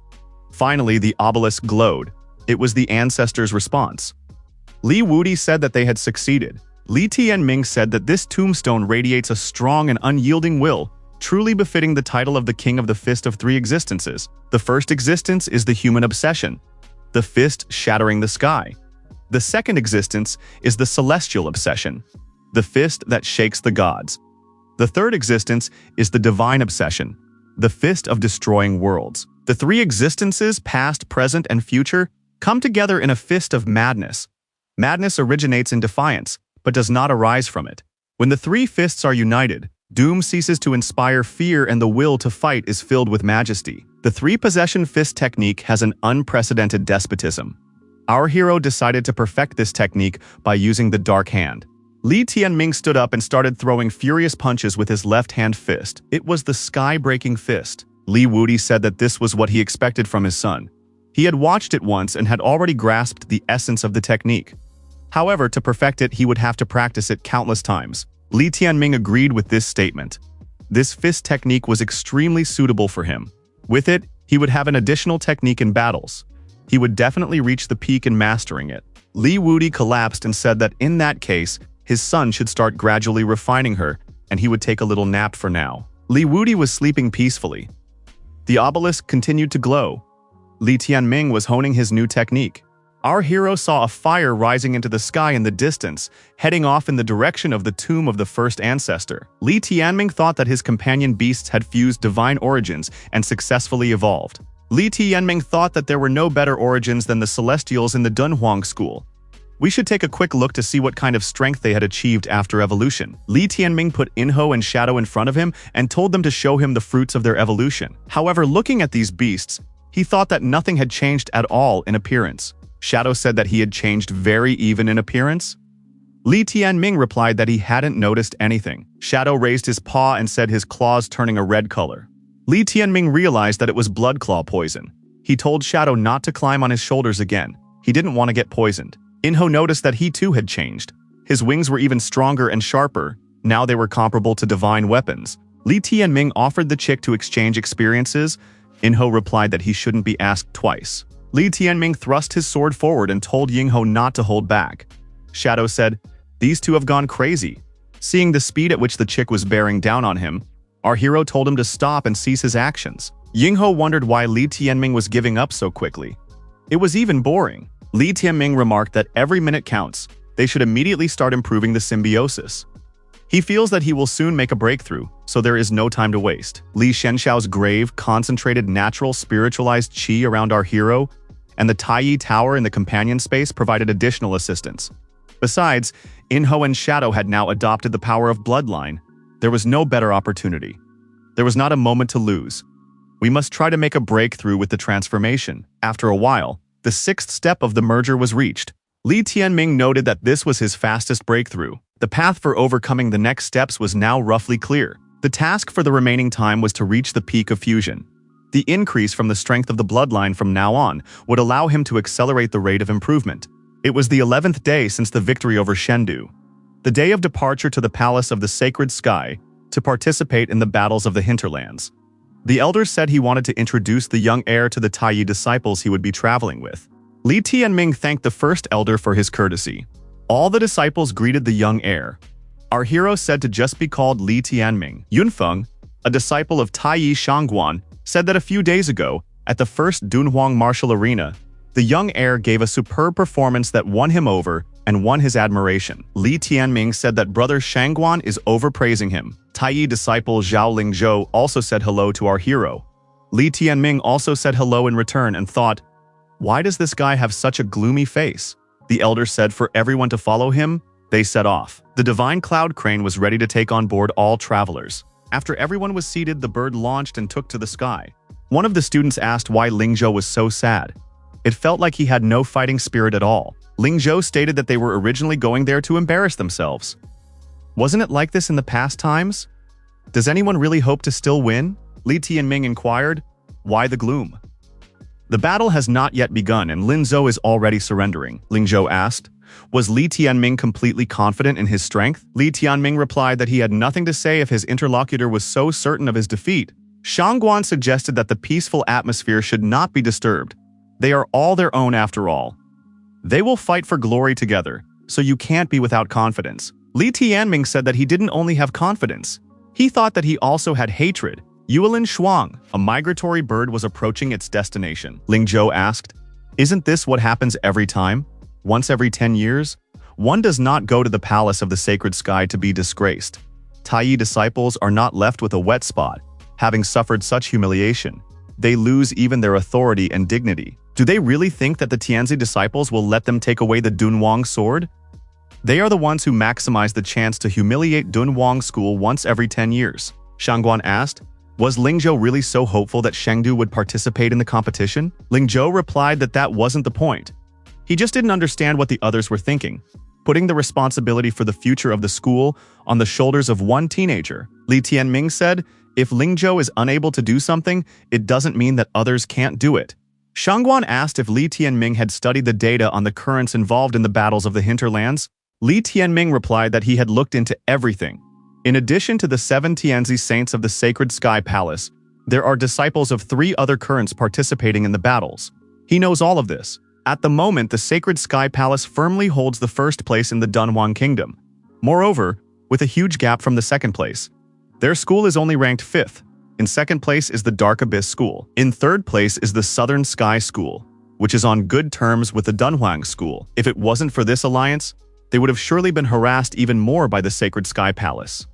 Finally, the obelisk glowed. It was the ancestor's response. Li Wudi said that they had succeeded. Li Tianming said that this tombstone radiates a strong and unyielding will, truly befitting the title of the King of the Fist of Three Existences. The first existence is the human obsession, the fist shattering the sky. The second existence is the celestial obsession, the fist that shakes the gods. The third existence is the divine obsession, the fist of destroying worlds. The three existences, past, present, and future, come together in a fist of madness. Madness originates in defiance, but does not arise from it. When the three fists are united, doom ceases to inspire fear and the will to fight is filled with majesty. The three-possession fist technique has an unprecedented despotism. Our hero decided to perfect this technique by using the dark hand. Li Tianming stood up and started throwing furious punches with his left-hand fist. It was the sky-breaking fist. Li Wudi said that this was what he expected from his son. He had watched it once and had already grasped the essence of the technique. However, to perfect it, he would have to practice it countless times. Li Tianming agreed with this statement. This fist technique was extremely suitable for him. With it, he would have an additional technique in battles. He would definitely reach the peak in mastering it. Li Wudi collapsed and said that in that case, his son should start gradually refining her, and he would take a little nap for now. Li Wudi was sleeping peacefully. The obelisk continued to glow. Li Tianming was honing his new technique. Our hero saw a fire rising into the sky in the distance, heading off in the direction of the tomb of the first ancestor. Li Tianming thought that his companion beasts had fused divine origins and successfully evolved. Li Tianming thought that there were no better origins than the Celestials in the Dunhuang school. We should take a quick look to see what kind of strength they had achieved after evolution. Li Tianming put enro and shadow in front of him and told them to show him the fruits of their evolution. However, looking at these beasts, he thought that nothing had changed at all in appearance. Shadow said that he had changed very even in appearance. Li Tianming replied that he hadn't noticed anything. Shadow raised his paw and said his claws turning a red color. Li Tianming realized that it was blood claw poison. He told Shadow not to climb on his shoulders again. He didn't want to get poisoned. Enho noticed that he too had changed. His wings were even stronger and sharper. Now they were comparable to divine weapons. Li Tianming offered the chick to exchange experiences. Enho replied that he shouldn't be asked twice. Li Tianming thrust his sword forward and told Yingho not to hold back. Shadow said, "These two have gone crazy." Seeing the speed at which the chick was bearing down on him, our hero told him to stop and cease his actions. Yingho wondered why Li Tianming was giving up so quickly. It was even boring. Li Tianming remarked that every minute counts. They should immediately start improving the symbiosis. He feels that he will soon make a breakthrough, so there is no time to waste. Li Shenxiao's grave, concentrated natural spiritualized qi around our hero, and the Taiyi Tower in the companion space provided additional assistance. Besides, Enho and Shadow had now adopted the power of bloodline. There was no better opportunity. There was not a moment to lose. We must try to make a breakthrough with the transformation. After a while, the sixth step of the merger was reached. Li Tianming noted that this was his fastest breakthrough. The path for overcoming the next steps was now roughly clear. The task for the remaining time was to reach the peak of fusion. The increase from the strength of the bloodline from now on would allow him to accelerate the rate of improvement. It was the 11th day since the victory over Shendu, the day of departure to the Palace of the Sacred Sky to participate in the battles of the hinterlands. The elder said he wanted to introduce the young heir to the Taiyi disciples he would be traveling with. Li Tianming thanked the first elder for his courtesy. All the disciples greeted the young heir. Our hero said to just be called Li Tianming. Yunfeng, a disciple of Taiyi Shangguan, said that a few days ago, at the first Dunhuang martial arena, the young heir gave a superb performance that won him over and won his admiration. Li Tianming said that brother Shangguan is overpraising him. Taiyi disciple Zhao Lingzhou also said hello to our hero. Li Tianming also said hello in return and thought, "Why does this guy have such a gloomy face?" The elder said for everyone to follow him. They set off. The divine cloud crane was ready to take on board all travelers. After everyone was seated, the bird launched and took to the sky. One of the students asked why Lingzhou was so sad. It felt like he had no fighting spirit at all. Lingzhou stated that they were originally going there to embarrass themselves. Wasn't it like this in the past times? Does anyone really hope to still win? Li Tianming inquired. Why the gloom? The battle has not yet begun and Lingzhou is already surrendering. Lingzhou asked. Was Li Tianming completely confident in his strength? Li Tianming replied that he had nothing to say if his interlocutor was so certain of his defeat. Shangguan suggested that the peaceful atmosphere should not be disturbed. They are all their own after all. They will fight for glory together, so you can't be without confidence. Li Tianming said that he didn't only have confidence. He thought that he also had hatred. Yuelin Shuang, a migratory bird, was approaching its destination. Lingzhou asked, "Isn't this what happens every time? Once every 10 years? One does not go to the palace of the sacred sky to be disgraced. Taiyi disciples are not left with a wet spot. Having suffered such humiliation, they lose even their authority and dignity. Do they really think that the Tianzi disciples will let them take away the Dunhuang sword? They are the ones who maximize the chance to humiliate Dunhuang school once every 10 years. Shangguan asked, was Lingzhou really so hopeful that Shengdu would participate in the competition? Lingzhou replied that that wasn't the point. He just didn't understand what the others were thinking, putting the responsibility for the future of the school on the shoulders of one teenager. Li Tianming said, if Lingzhou is unable to do something, it doesn't mean that others can't do it. Shangguan asked if Li Tianming had studied the data on the currents involved in the battles of the hinterlands. Li Tianming replied that he had looked into everything. In addition to the 7 Tianzi saints of the Sacred Sky Palace, there are disciples of 3 other currents participating in the battles. He knows all of this. At the moment, the Sacred Sky Palace firmly holds the first place in the Dunhuang Kingdom. Moreover, with a huge gap from the second place. Their school is only ranked 5th. In second place is the Dark Abyss School. In third place is the Southern Sky School, which is on good terms with the Dunhuang School. If it wasn't for this alliance, they would have surely been harassed even more by the Sacred Sky Palace.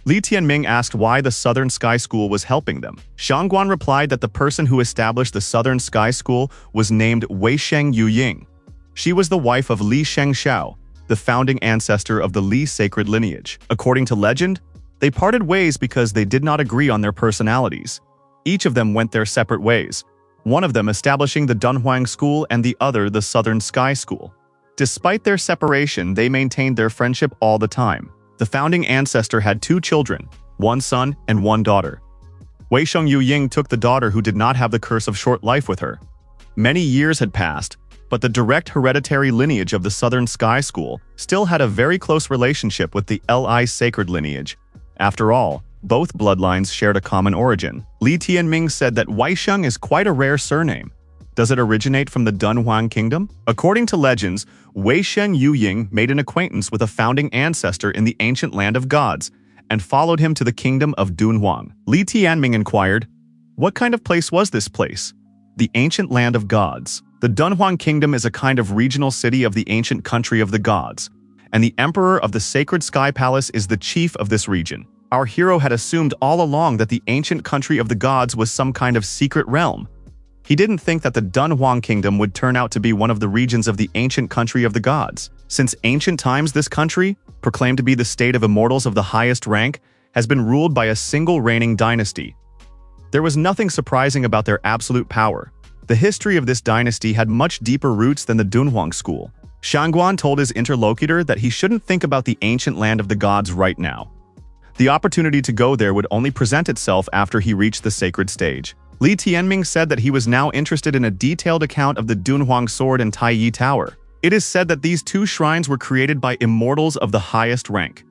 Li Tianming asked why the Southern Sky School was helping them. Shangguan replied that the person who established the Southern Sky School was named Weisheng Yuying. She was the wife of Li Shengxiao, the founding ancestor of the Li sacred lineage. According to legend, they parted ways because they did not agree on their personalities. Each of them went their separate ways, one of them establishing the Dunhuang School and the other the Southern Sky School. Despite their separation, they maintained their friendship all the time. The founding ancestor had 2 children, 1 son and 1 daughter. Weisheng Yuying took the daughter who did not have the curse of short life with her. Many years had passed, but the direct hereditary lineage of the Southern Sky School still had a very close relationship with the Li sacred lineage. After all, both bloodlines shared a common origin. Li Tianming said that Weisheng is quite a rare surname. Does it originate from the Dunhuang Kingdom? According to legends, Weisheng Yuying made an acquaintance with a founding ancestor in the ancient land of gods and followed him to the kingdom of Dunhuang. Li Tianming inquired, what kind of place was this place? The ancient land of gods. The Dunhuang Kingdom is a kind of regional city of the ancient country of the gods, and the emperor of the Sacred Sky Palace is the chief of this region. Our hero had assumed all along that the ancient country of the gods was some kind of secret realm. He didn't think that the Dunhuang Kingdom would turn out to be one of the regions of the ancient country of the gods. Since ancient times, this country, proclaimed to be the state of immortals of the highest rank, has been ruled by a single reigning dynasty. There was nothing surprising about their absolute power. The history of this dynasty had much deeper roots than the Dunhuang school. Shangguan told his interlocutor that he shouldn't think about the ancient land of the gods right now. The opportunity to go there would only present itself after he reached the sacred stage. Li Tianming said that he was now interested in a detailed account of the Dunhuang Sword and Taiyi Tower. It is said that these 2 shrines were created by immortals of the highest rank.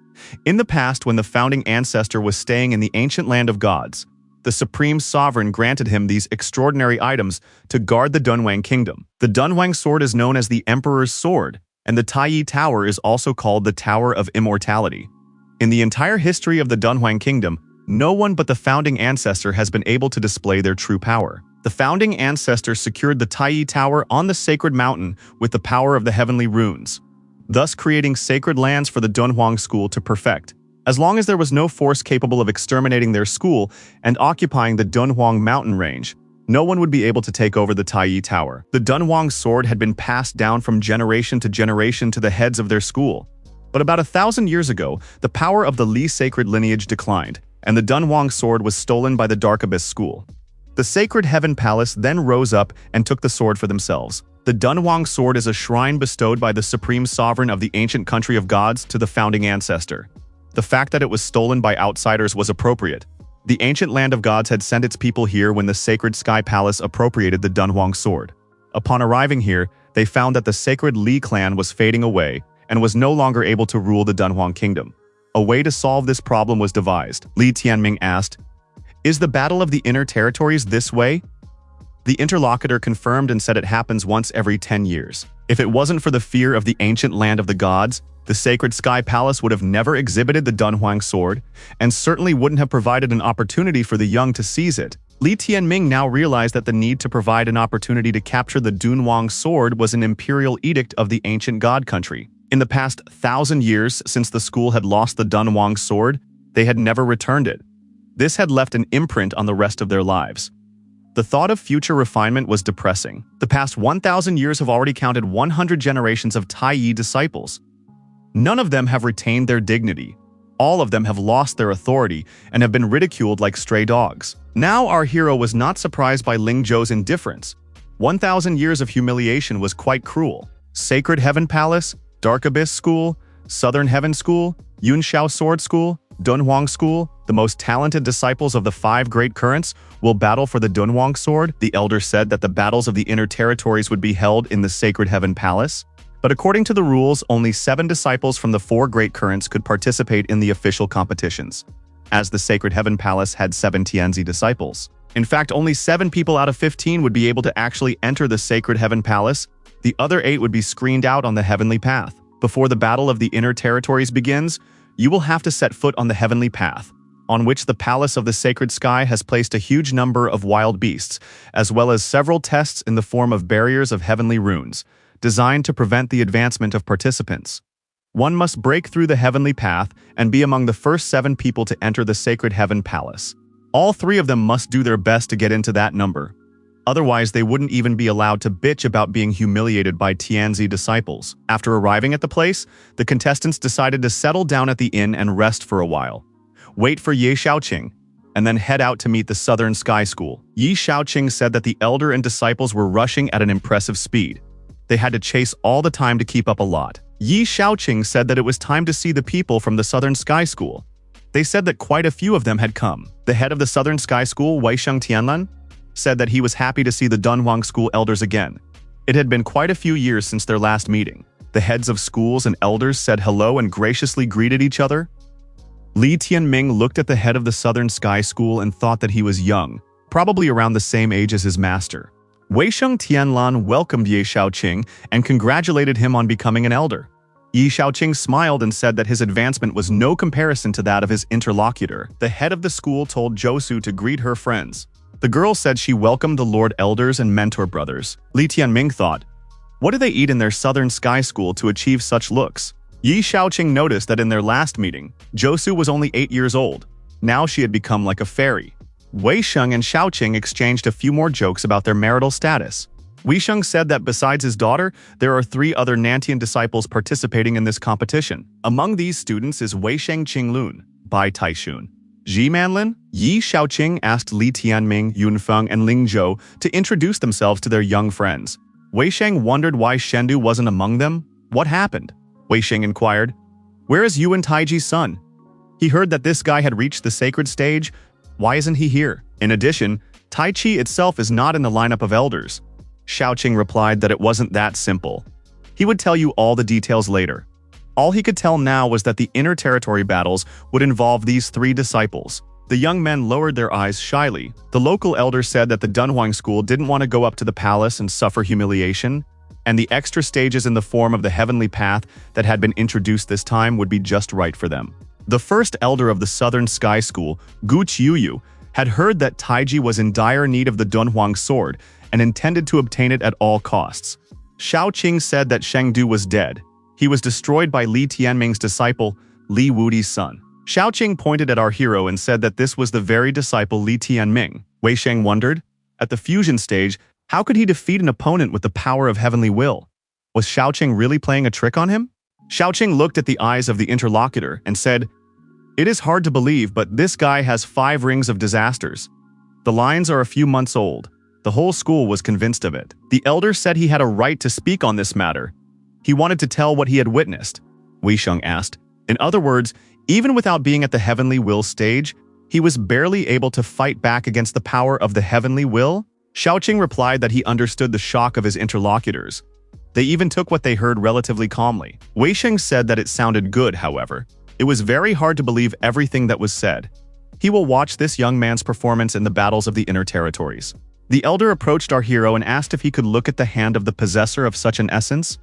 In the past, when the founding ancestor was staying in the ancient land of gods, the supreme sovereign granted him these extraordinary items to guard the Dunhuang Kingdom. The Dunhuang Sword is known as the Emperor's Sword, and the Taiyi Tower is also called the Tower of Immortality. In the entire history of the Dunhuang Kingdom, no one but the founding ancestor has been able to display their true power. The founding ancestor secured the Taiyi Tower on the sacred mountain with the power of the heavenly runes, thus creating sacred lands for the Dunhuang school to perfect. As long as there was no force capable of exterminating their school and occupying the Dunhuang mountain range, no one would be able to take over the Taiyi Tower. The Dunhuang sword had been passed down from generation to generation to the heads of their school. But about 1,000 years ago, the power of the Li sacred lineage declined, and the Dunhuang sword was stolen by the Dark Abyss school. The Sacred Heaven Palace then rose up and took the sword for themselves. The Dunhuang sword is a shrine bestowed by the supreme sovereign of the ancient country of gods to the founding ancestor. The fact that it was stolen by outsiders was appropriate. The ancient land of gods had sent its people here when the Sacred Sky Palace appropriated the Dunhuang sword. Upon arriving here, they found that the sacred Li clan was fading away and was no longer able to rule the Dunhuang kingdom. A way to solve this problem was devised. Li Tianming asked, "Is the Battle of the Inner Territories this way?" The interlocutor confirmed and said it happens once every 10 years. If it wasn't for the fear of the ancient land of the gods, the Sacred Sky Palace would have never exhibited the Dunhuang sword, and certainly wouldn't have provided an opportunity for the young to seize it. Li Tianming now realized that the need to provide an opportunity to capture the Dunhuang sword was an imperial edict of the ancient god country. In the past 1,000 years since the school had lost the Dunhuang sword, they had never returned it. This had left an imprint on the rest of their lives. The thought of future refinement was depressing. The past 1,000 years have already counted 100 generations of Taiyi disciples. None of them have retained their dignity. All of them have lost their authority and have been ridiculed like stray dogs. Now our hero was not surprised by Ling Zhou's indifference. 1,000 years of humiliation was quite cruel. Sacred Heaven Palace, Dark Abyss School, Southern Heaven School, Yunxiao Sword School, Dunhuang School, the most talented disciples of the 5 great currents, will battle for the Dunhuang sword. The elder said that the battles of the inner territories would be held in the Sacred Heaven Palace. But according to the rules, only 7 disciples from the 4 great currents could participate in the official competitions, as the Sacred Heaven Palace had 7 Tianzi disciples. In fact, only 7 people out of 15 would be able to actually enter the Sacred Heaven Palace. The other 8 would be screened out on the heavenly path. Before the battle of the inner territories begins, you will have to set foot on the heavenly path, on which the Palace of the Sacred Sky has placed a huge number of wild beasts, as well as several tests in the form of barriers of heavenly runes, designed to prevent the advancement of participants. One must break through the heavenly path and be among the first 7 people to enter the Sacred Heaven Palace. All 3 of them must do their best to get into that number. Otherwise, they wouldn't even be allowed to bitch about being humiliated by Tianzi disciples. After arriving at the place, the contestants decided to settle down at the inn and rest for a while, wait for Ye Shaoqing, and then head out to meet the Southern Sky School. Yi Shaoqing said that the elder and disciples were rushing at an impressive speed. They had to chase all the time to keep up a lot. Yi Shaoqing said that it was time to see the people from the Southern Sky School. They said that quite a few of them had come. The head of the Southern Sky School, Weisheng Tianlan, said that he was happy to see the Dunhuang School elders again. It had been quite a few years since their last meeting. The heads of schools and elders said hello and graciously greeted each other. Li Tianming looked at the head of the Southern Sky School and thought that he was young, probably around the same age as his master. Weisheng Tianlan welcomed Ye Shaoqing and congratulated him on becoming an elder. Yi Shaoqing smiled and said that his advancement was no comparison to that of his interlocutor. The head of the school told Zhou to greet her friends. The girl said she welcomed the Lord Elders and Mentor Brothers. Li Tianming thought, what do they eat in their Southern Sky School to achieve such looks? Yi Shaoqing noticed that in their last meeting, Zhou was only 8 years old. Now she had become like a fairy. Weisheng and Shaoqing exchanged a few more jokes about their marital status. Weisheng said that besides his daughter, there are 3 other Nantian disciples participating in this competition. Among these students is Weisheng Qinglun, Bai Taishun, Ji Manlin. Yi Shaoqing asked Li Tianming, Yunfeng, and Ling Zhou to introduce themselves to their young friends. Weisheng wondered why Shendu wasn't among them. What happened? Weisheng inquired. Where is Yuan Taiji's son? He heard that this guy had reached the sacred stage. Why isn't he here? In addition, Tai Chi itself is not in the lineup of elders. Shaoqing replied that it wasn't that simple. He would tell you all the details later. All he could tell now was that the inner territory battles would involve these 3 disciples. The young men lowered their eyes shyly. The local elder said that the Dunhuang school didn't want to go up to the palace and suffer humiliation. and the extra stages in the form of the heavenly path that had been introduced this time would be just right for them. The first elder of the Southern Sky School, Gu Qiuyu, had heard that Taiji was in dire need of the Dunhuang sword and intended to obtain it at all costs. Xiao Qing said that Shengdu was dead. He was destroyed by Li Tianming's disciple, Li Wudi's son. Xiao Qing pointed at our hero and said that this was the very disciple Li Tianming. Wei Sheng wondered, at the fusion stage, how could he defeat an opponent with the power of heavenly will? Was Xiao Qing really playing a trick on him? Xiao Qing looked at the eyes of the interlocutor and said, "It is hard to believe, but this guy has 5 rings of disasters. The lines are a few months old. The whole school was convinced of it." The elder said he had a right to speak on this matter. He wanted to tell what he had witnessed. Wei Sheng asked. In other words, even without being at the heavenly will stage, he was barely able to fight back against the power of the heavenly will? Xiao Qing replied that he understood the shock of his interlocutors. They even took what they heard relatively calmly. Wei Sheng said that it sounded good, however. It was very hard to believe everything that was said. He will watch this young man's performance in the battles of the inner territories. The elder approached our hero and asked if he could look at the hand of the possessor of such an essence.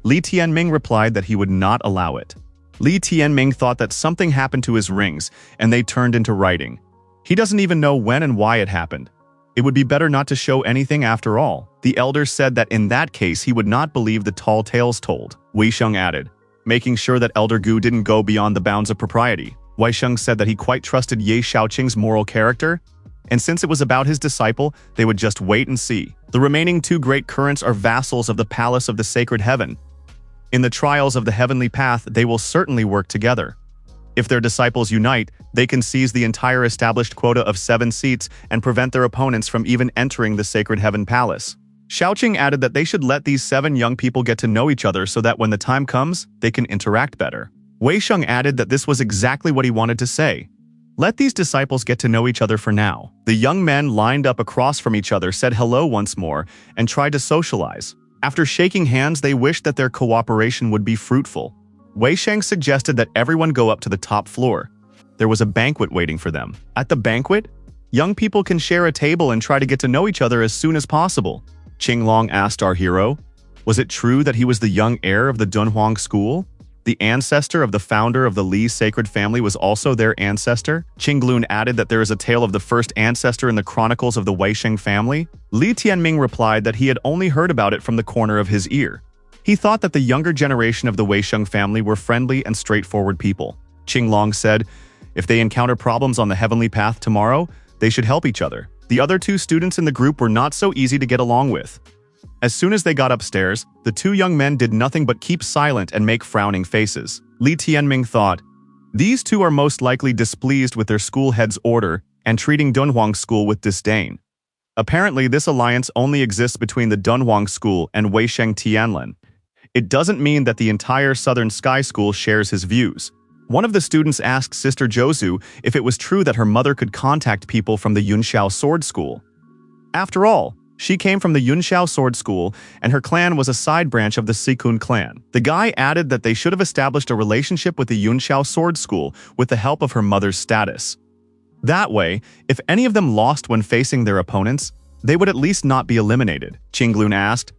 Li Tianming replied that he would not allow it. Li Tianming thought that something happened to his rings, and they turned into writing. He doesn't even know when and why it happened. It would be better not to show anything after all. The elder said that in that case he would not believe the tall tales told. Wei Sheng added, making sure that Elder Gu didn't go beyond the bounds of propriety. Wei Sheng said that he quite trusted Ye Xiaoqing's moral character, and since it was about his disciple, they would just wait and see. The remaining 2 great currents are vassals of the Palace of the Sacred Heaven. In the trials of the heavenly path, they will certainly work together. If their disciples unite, they can seize the entire established quota of 7 seats and prevent their opponents from even entering the Sacred Heaven Palace. Xiaoqing added that they should let these 7 young people get to know each other so that when the time comes, they can interact better. Wei Sheng added that this was exactly what he wanted to say. Let these disciples get to know each other for now. The young men lined up across from each other, said hello once more, and tried to socialize. After shaking hands, they wished that their cooperation would be fruitful. Wei Sheng suggested that everyone go up to the top floor. There was a banquet waiting for them. At the banquet, young people can share a table and try to get to know each other as soon as possible. Qinglong asked our hero, was it true that he was the young heir of the Dunhuang school? The ancestor of the founder of the Li sacred family was also their ancestor. Qinglun added that there is a tale of the first ancestor in the chronicles of the Weisheng family. Li Tianming replied that he had only heard about it from the corner of his ear. He thought that the younger generation of the Weisheng family were friendly and straightforward people. Qinglong said, if they encounter problems on the heavenly path tomorrow, they should help each other. The other 2 students in the group were not so easy to get along with. As soon as they got upstairs, the 2 young men did nothing but keep silent and make frowning faces. Li Tianming thought, these 2 are most likely displeased with their school head's order and treating Dunhuang School with disdain. Apparently, this alliance only exists between the Dunhuang School and Weisheng Tianlin. It doesn't mean that the entire Southern Sky School shares his views. One of the students asked Sister Josu if it was true that her mother could contact people from the Yunxiao Sword School. After all, she came from the Yunxiao Sword School, and her clan was a side branch of the Sikun clan. The guy added that they should have established a relationship with the Yunxiao Sword School with the help of her mother's status. That way, if any of them lost when facing their opponents, they would at least not be eliminated. Qinglun asked,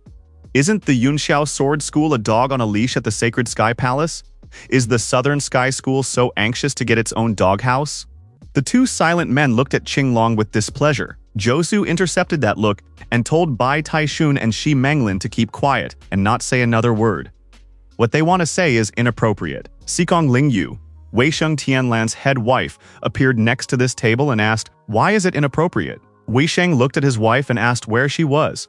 isn't the Yunxiao Sword School a dog on a leash at the Sacred Sky Palace? Is the Southern Sky School so anxious to get its own doghouse? The 2 silent men looked at Qinglong with displeasure. Josu intercepted that look and told Bai Taishun and Shi Menglin to keep quiet and not say another word. What they want to say is inappropriate. Sikong Lingyu, Weisheng Tianlan's head wife, appeared next to this table and asked, why is it inappropriate? Weisheng looked at his wife and asked where she was.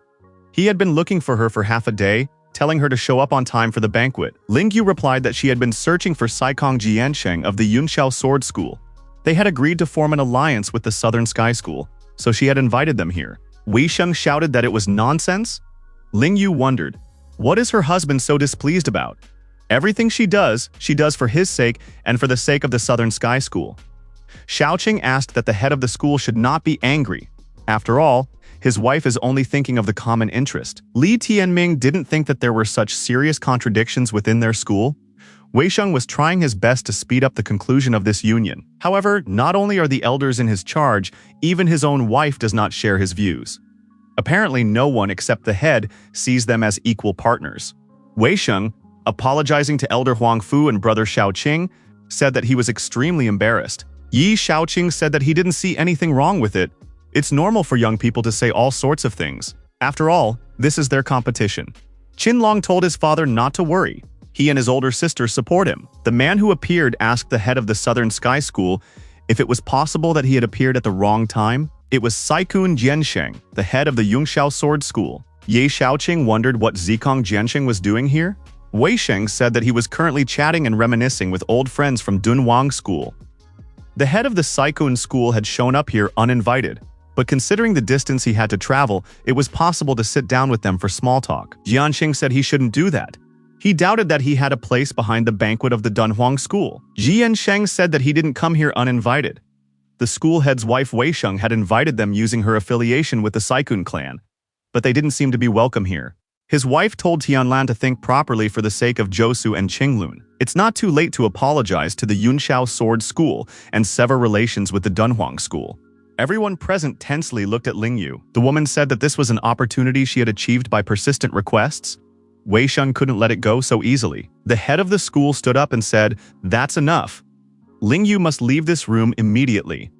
He had been looking for her for half a day, telling her to show up on time for the banquet. Lingyu replied that she had been searching for Saikong Jiansheng of the Yunxiao Sword School. They had agreed to form an alliance with the Southern Sky School, so she had invited them here. Weisheng shouted that it was nonsense. Lingyu wondered, what is her husband so displeased about? Everything she does for his sake and for the sake of the Southern Sky School. Xiaoqing asked that the head of the school should not be angry. After all, his wife is only thinking of the common interest. Li Tianming didn't think that there were such serious contradictions within their school. Weisheng was trying his best to speed up the conclusion of this union. However, not only are the elders in his charge, even his own wife does not share his views. Apparently, no one except the head sees them as equal partners. Wei Sheng, apologizing to Elder Huang Fu and brother Xiaoqing, said that he was extremely embarrassed. Yi Xiaoqing said that he didn't see anything wrong with it. It's normal for young people to say all sorts of things. After all, this is their competition. Qinlong told his father not to worry. He and his older sister support him. The man who appeared asked the head of the Southern Sky School if it was possible that he had appeared at the wrong time. It was Saikun Jiansheng, the head of the Yunxiao Sword School. Ye Xiaoqing wondered what Zikong Jiansheng was doing here. Wei Sheng said that he was currently chatting and reminiscing with old friends from Dunhuang School. The head of the Saikun School had shown up here uninvited, but considering the distance he had to travel, it was possible to sit down with them for small talk. Jiansheng said he shouldn't do that. He doubted that he had a place behind the banquet of the Dunhuang School. Jiansheng said that he didn't come here uninvited. The school head's wife Wei Sheng had invited them using her affiliation with the Saikun clan, but they didn't seem to be welcome here. His wife told Tianlan to think properly for the sake of Josu and Qinglun. It's not too late to apologize to the Yunxiao Sword School and sever relations with the Dunhuang School. Everyone present tensely looked at Lingyu. The woman said that this was an opportunity she had achieved by persistent requests. Wei Sheng couldn't let it go so easily. The head of the school stood up and said, "That's enough. Lingyu must leave this room immediately."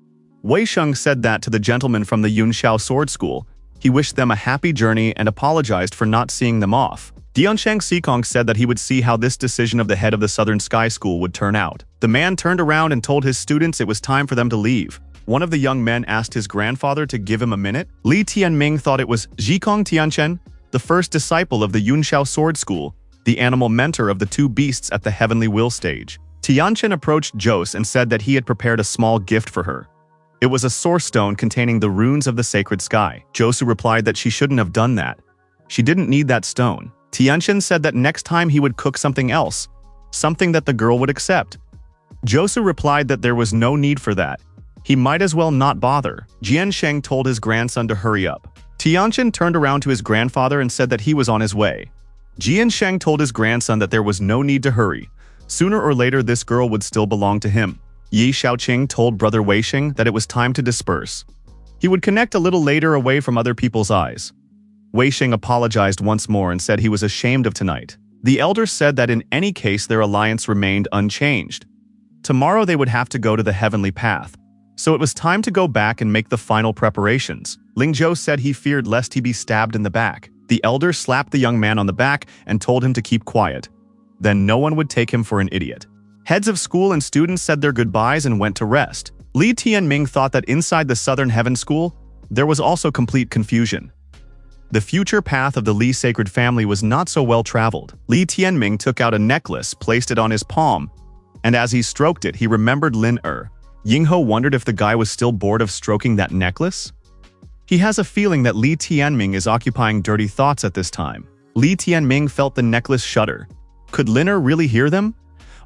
Wei Sheng said that to the gentleman from the Yunxiao Sword School. He wished them a happy journey and apologized for not seeing them off. Diansheng Sikong said that he would see how this decision of the head of the Southern Sky School would turn out. The man turned around and told his students it was time for them to leave. One of the young men asked his grandfather to give him a minute. Li Tianming thought it was Zhikong Tianchen, the first disciple of the Yunxiao Sword School, the animal mentor of the two beasts at the Heavenly Will stage. Tianchen approached Jose and said that he had prepared a small gift for her. It was a source stone containing the runes of the sacred sky. Josu replied that she shouldn't have done that. She didn't need that stone. Tianchen said that next time he would cook something else, something that the girl would accept. Josu replied that there was no need for that. He might as well not bother. Jiansheng told his grandson to hurry up. Tianchen turned around to his grandfather and said that he was on his way. Jiansheng told his grandson that there was no need to hurry. Sooner or later, this girl would still belong to him. Yi Xiaoqing told brother Wei Sheng that it was time to disperse. He would connect a little later away from other people's eyes. Wei Sheng apologized once more and said he was ashamed of tonight. The elder said that in any case their alliance remained unchanged. Tomorrow they would have to go to the heavenly path. So it was time to go back and make the final preparations. Ling Zhou said he feared lest he be stabbed in the back. The elder slapped the young man on the back and told him to keep quiet. Then no one would take him for an idiot. Heads of school and students said their goodbyes and went to rest. Li Tianming thought that inside the Southern Heaven School, there was also complete confusion. The future path of the Li sacred family was not so well traveled. Li Tianming took out a necklace, placed it on his palm, and as he stroked it, he remembered Lin Er. Yingho wondered if the guy was still bored of stroking that necklace. He has a feeling that Li Tianming is occupying dirty thoughts at this time. Li Tianming felt the necklace shudder. Could Lin Er really hear them?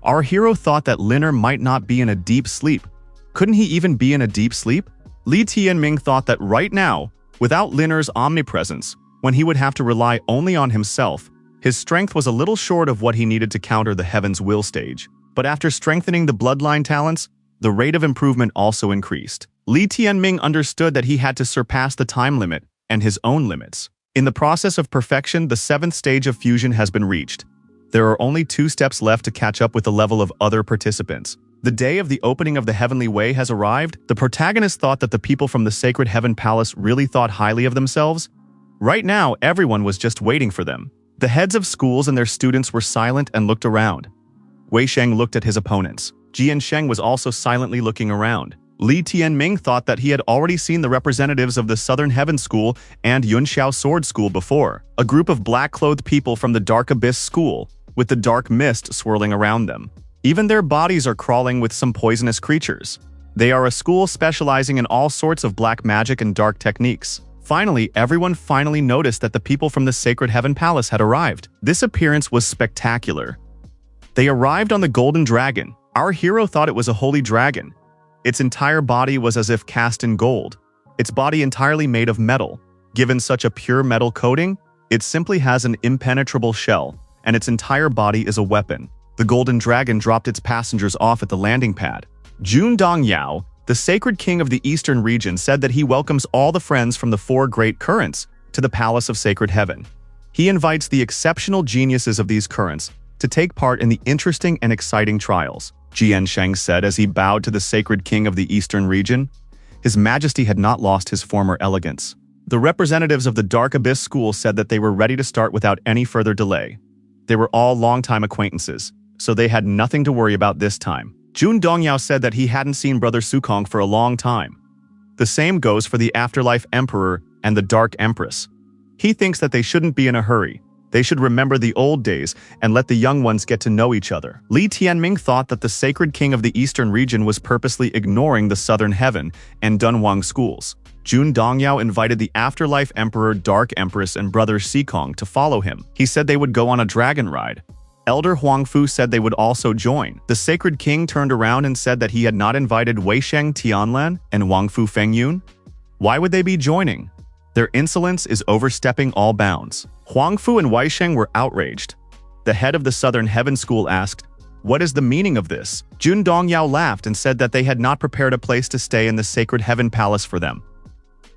Our hero thought that Lin Er might not be in a deep sleep. Couldn't he even be in a deep sleep? Li Tianming thought that right now, without Lin Er's omnipresence, when he would have to rely only on himself, his strength was a little short of what he needed to counter the Heaven's Will stage. But after strengthening the bloodline talents, the rate of improvement also increased. Li Tianming understood that he had to surpass the time limit and his own limits. In the process of perfection, the 7th stage of fusion has been reached. There are only 2 steps left to catch up with the level of other participants. The day of the opening of the Heavenly Way has arrived. The protagonist thought that the people from the Sacred Heaven Palace really thought highly of themselves. Right now, everyone was just waiting for them. The heads of schools and their students were silent and looked around. Wei Sheng looked at his opponents. Jiansheng was also silently looking around. Li Tianming thought that he had already seen the representatives of the Southern Heaven School and Yunxiao Sword School before. A group of black-clothed people from the Dark Abyss School, with the dark mist swirling around them. Even their bodies are crawling with some poisonous creatures. They are a school specializing in all sorts of black magic and dark techniques. Finally, everyone finally noticed that the people from the Sacred Heaven Palace had arrived. This appearance was spectacular. They arrived on the Golden Dragon. Our hero thought it was a holy dragon. Its entire body was as if cast in gold. Its body entirely made of metal. Given such a pure metal coating, it simply has an impenetrable shell, and its entire body is a weapon. The Golden Dragon dropped its passengers off at the landing pad. Jun Dongyao, the sacred king of the eastern region, said that he welcomes all the friends from the 4 great currents to the Palace of Sacred Heaven. He invites the exceptional geniuses of these currents to take part in the interesting and exciting trials, Jiansheng said as he bowed to the sacred king of the eastern region. His Majesty had not lost his former elegance. The representatives of the Dark Abyss School said that they were ready to start without any further delay. They were all longtime acquaintances, so they had nothing to worry about this time. Jun Dongyao said that he hadn't seen Brother Sukong for a long time. The same goes for the Afterlife Emperor and the Dark Empress. He thinks that they shouldn't be in a hurry. They should remember the old days and let the young ones get to know each other. Li Tianming thought that the sacred king of the eastern region was purposely ignoring the southern heaven and Dunhuang schools. Jun Dongyao invited the Afterlife Emperor, Dark Empress, and Brother Sikong to follow him. He said they would go on a dragon ride. Elder Huangfu said they would also join. The sacred king turned around and said that he had not invited Weisheng Tianlan and Wangfu Fengyun. Why would they be joining? Their insolence is overstepping all bounds. Huangfu and Weisheng were outraged. The head of the Southern Heaven School asked, "What is the meaning of this?" Jun Dongyao laughed and said that they had not prepared a place to stay in the Sacred Heaven Palace for them.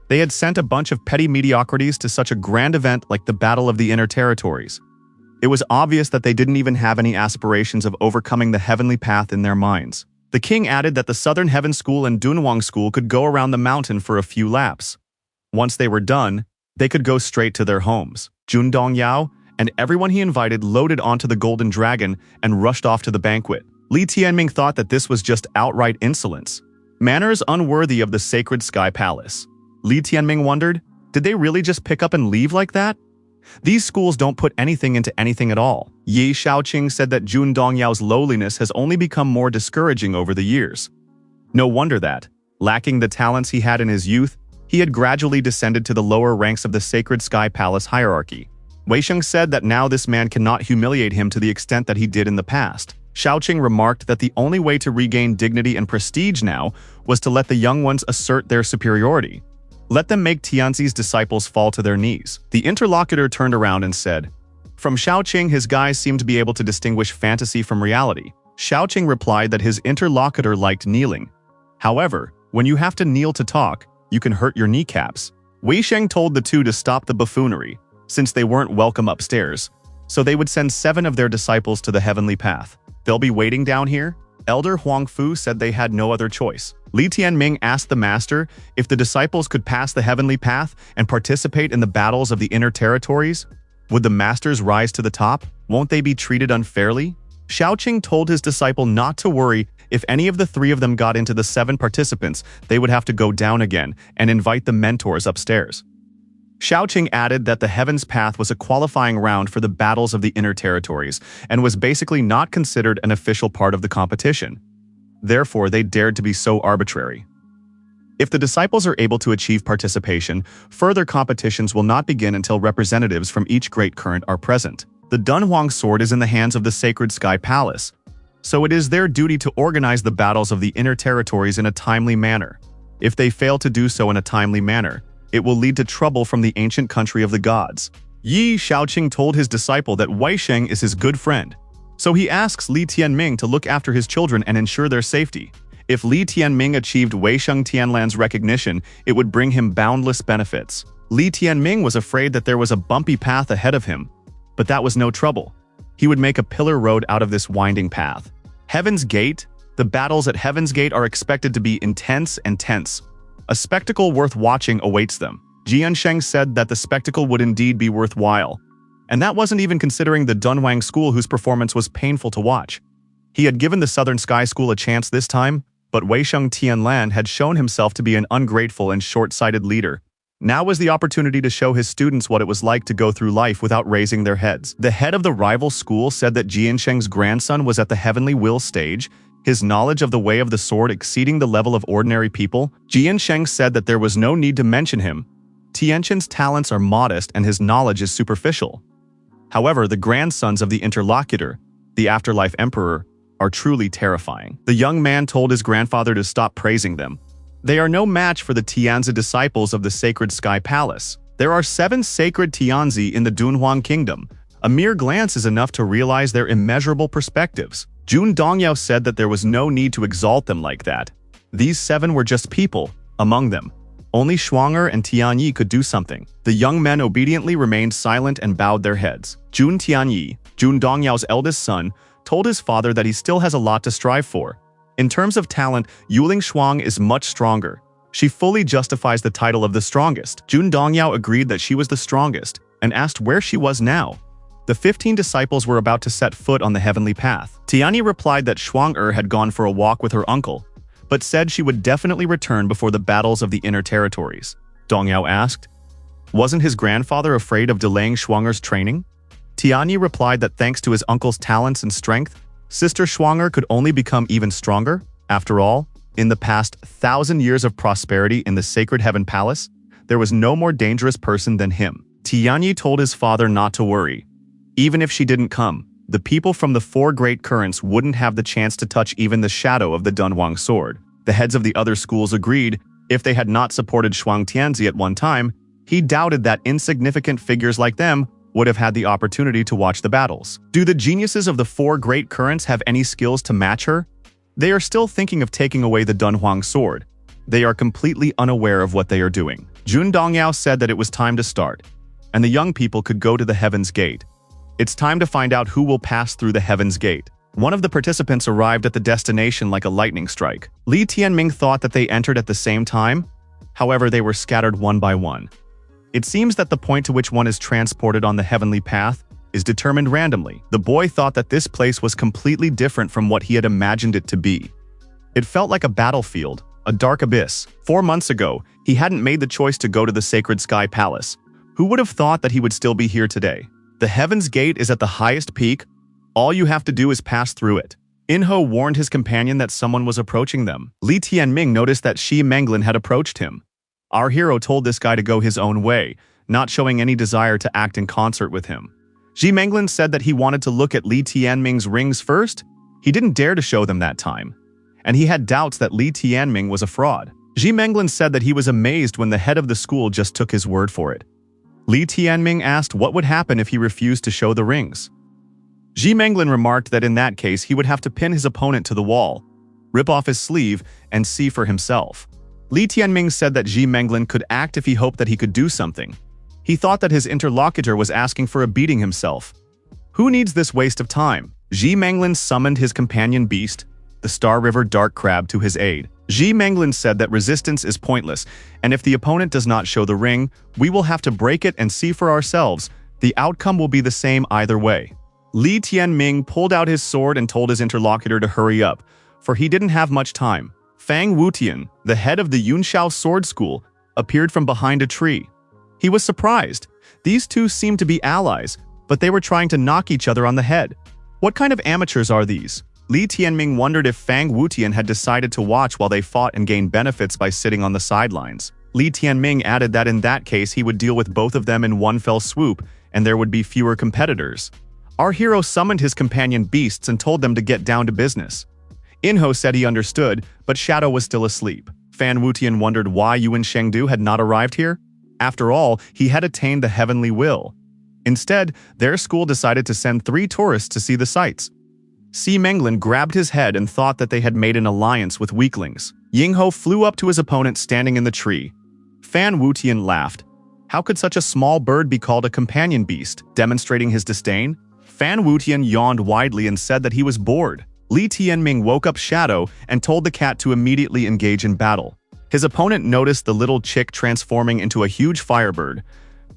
They had sent a bunch of petty mediocrities to such a grand event like the Battle of the Inner Territories. It was obvious that they didn't even have any aspirations of overcoming the heavenly path in their minds. The king added that the Southern Heaven School and Dunhuang School could go around the mountain for a few laps. Once they were done, they could go straight to their homes. Jun Dongyao and everyone he invited loaded onto the Golden Dragon and rushed off to the banquet. Li Tianming thought that this was just outright insolence. Manners unworthy of the Sacred Sky Palace. Li Tianming wondered, did they really just pick up and leave like that? These schools don't put anything into anything at all. Yi Shaoqing said that Jun Dongyao's lowliness has only become more discouraging over the years. No wonder that, lacking the talents he had in his youth, he had gradually descended to the lower ranks of the Sacred Sky Palace hierarchy. Weisheng said that now this man cannot humiliate him to the extent that he did in the past. Shaoqing remarked that the only way to regain dignity and prestige now was to let the young ones assert their superiority. Let them make Tianzi's disciples fall to their knees. The interlocutor turned around and said, "From Shaoqing, his guys seem to be able to distinguish fantasy from reality." Shaoqing replied that his interlocutor liked kneeling. However, when you have to kneel to talk, you can hurt your kneecaps. Weisheng told the two to stop the buffoonery, since they weren't welcome upstairs, so they would send 7 of their disciples to the heavenly path. They'll be waiting down here? Elder Huangfu said they had no other choice. Li Tianming asked the master if the disciples could pass the heavenly path and participate in the battles of the inner territories. Would the masters rise to the top? Won't they be treated unfairly? Shaoqing told his disciple not to worry. If any of the 3 of them got into the 7 participants, they would have to go down again and invite the mentors upstairs. Shaoqing added that the Heaven's Path was a qualifying round for the battles of the inner territories and was basically not considered an official part of the competition. Therefore, they dared to be so arbitrary. If the disciples are able to achieve participation, further competitions will not begin until representatives from each great current are present. The Dunhuang sword is in the hands of the Sacred Sky Palace, so it is their duty to organize the battles of the inner territories in a timely manner. If they fail to do so in a timely manner, it will lead to trouble from the ancient country of the gods. Yi Shaoqing told his disciple that Weisheng is his good friend, so he asks Li Tianming to look after his children and ensure their safety. If Li Tianming achieved Weisheng Tianlan's recognition, it would bring him boundless benefits. Li Tianming was afraid that there was a bumpy path ahead of him, but that was no trouble. He would make a pillar road out of this winding path. Heaven's Gate? The battles at Heaven's Gate are expected to be intense and tense. A spectacle worth watching awaits them. Jiansheng said that the spectacle would indeed be worthwhile. And that wasn't even considering the Dunhuang School, whose performance was painful to watch. He had given the Southern Sky School a chance this time, but Weisheng Tianlan had shown himself to be an ungrateful and short-sighted leader. Now was the opportunity to show his students what it was like to go through life without raising their heads. The head of the rival school said that Jiansheng's grandson was at the Heavenly Will stage, his knowledge of the way of the sword exceeding the level of ordinary people. Jiansheng said that there was no need to mention him. Tianqian's talents are modest and his knowledge is superficial. However, the grandsons of the interlocutor, the Afterlife Emperor, are truly terrifying. The young man told his grandfather to stop praising them. They are no match for the Tianzi disciples of the Sacred Sky Palace. There are 7 sacred Tianzi in the Dunhuang Kingdom. A mere glance is enough to realize their immeasurable perspectives. Jun Dongyao said that there was no need to exalt them like that. These 7 were just people, among them. Only Shuang'er and Tianyi could do something. The young men obediently remained silent and bowed their heads. Jun Tianyi, Jun Dongyao's eldest son, told his father that he still has a lot to strive for. In terms of talent, Yuling Shuang is much stronger. She fully justifies the title of the strongest. Jun Dongyao agreed that she was the strongest and asked where she was now. The 15 disciples were about to set foot on the heavenly path. Tianyi replied that Shuang'er had gone for a walk with her uncle, but said she would definitely return before the battles of the inner territories. Dongyao asked, wasn't his grandfather afraid of delaying Shuang'er's training? Tianyi replied that thanks to his uncle's talents and strength, Sister Shuang'er could only become even stronger. After all, in the past 1,000 years of prosperity in the Sacred Heaven Palace, there was no more dangerous person than him. Tianyi told his father not to worry. Even if she didn't come, the people from the 4 great currents wouldn't have the chance to touch even the shadow of the Dunhuang sword. The heads of the other schools agreed. If they had not supported Shuang Tianzi at one time, he doubted that insignificant figures like them would have had the opportunity to watch the battles. Do the geniuses of the 4 great currents have any skills to match her? They are still thinking of taking away the Dunhuang sword. They are completely unaware of what they are doing. Jun Dongyao said that it was time to start, and the young people could go to the Heaven's Gate. It's time to find out who will pass through the Heaven's Gate. One of the participants arrived at the destination like a lightning strike. Li Tianming thought that they entered at the same time. However, they were scattered one by one. It seems that the point to which one is transported on the heavenly path is determined randomly. The boy thought that this place was completely different from what he had imagined it to be. It felt like a battlefield, a dark abyss. 4 months ago, he hadn't made the choice to go to the Sacred Sky Palace. Who would have thought that he would still be here today? The Heaven's Gate is at the highest peak. All you have to do is pass through it. Enro warned his companion that someone was approaching them. Li Tianming noticed that Shi Menglin had approached him. Our hero told this guy to go his own way, not showing any desire to act in concert with him. Shi Menglin said that he wanted to look at Li Tianming's rings first. He didn't dare to show them that time, and he had doubts that Li Tianming was a fraud. Shi Menglin said that he was amazed when the head of the school just took his word for it. Li Tianming asked what would happen if he refused to show the rings. Shi Menglin remarked that in that case he would have to pin his opponent to the wall, rip off his sleeve, and see for himself. Li Tianming said that Shi Menglin could act if he hoped that he could do something. He thought that his interlocutor was asking for a beating himself. Who needs this waste of time? Shi Menglin summoned his companion beast, the Star River Dark Crab, to his aid. Shi Menglin said that resistance is pointless, and if the opponent does not show the ring, we will have to break it and see for ourselves. The outcome will be the same either way. Li Tianming pulled out his sword and told his interlocutor to hurry up, for he didn't have much time. Fang Wutian, the head of the Yunshao Sword School, appeared from behind a tree. He was surprised. These two seemed to be allies, but they were trying to knock each other on the head. What kind of amateurs are these? Li Tianming wondered if Fang Wutian had decided to watch while they fought and gain benefits by sitting on the sidelines. Li Tianming added that in that case he would deal with both of them in one fell swoop, and there would be fewer competitors. Our hero summoned his companion beasts and told them to get down to business. Enro said he understood, but Shadow was still asleep. Fan Wutian wondered why Yuan Shengdu had not arrived here. After all, he had attained the heavenly will. Instead, their school decided to send 3 tourists to see the sights. Shi Menglin grabbed his head and thought that they had made an alliance with weaklings. Yingho flew up to his opponent standing in the tree. Fan Wutian laughed. How could such a small bird be called a companion beast, demonstrating his disdain? Fan Wutian yawned widely and said that he was bored. Li Tianming woke up Shadow and told the cat to immediately engage in battle. His opponent noticed the little chick transforming into a huge firebird,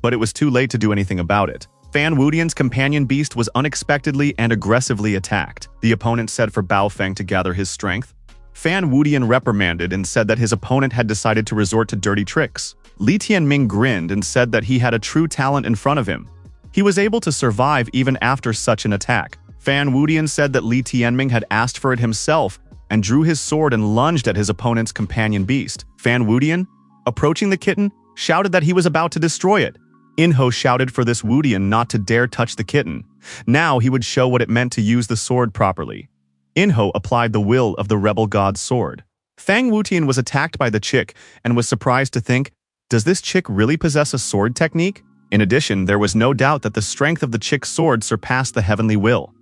but it was too late to do anything about it. Fan Wutian's companion beast was unexpectedly and aggressively attacked. The opponent said for Baofeng to gather his strength. Fan Wutian reprimanded and said that his opponent had decided to resort to dirty tricks. Li Tianming grinned and said that he had a true talent in front of him. He was able to survive even after such an attack. Fan Wutian said that Li Tianming had asked for it himself and drew his sword and lunged at his opponent's companion beast. Fan Wutian, approaching the kitten, shouted that he was about to destroy it. Enho shouted for this Wutian not to dare touch the kitten. Now he would show what it meant to use the sword properly. Enho applied the will of the rebel god's sword. Fang Wutian was attacked by the chick and was surprised to think, does this chick really possess a sword technique? In addition, there was no doubt that the strength of the chick's sword surpassed the heavenly will.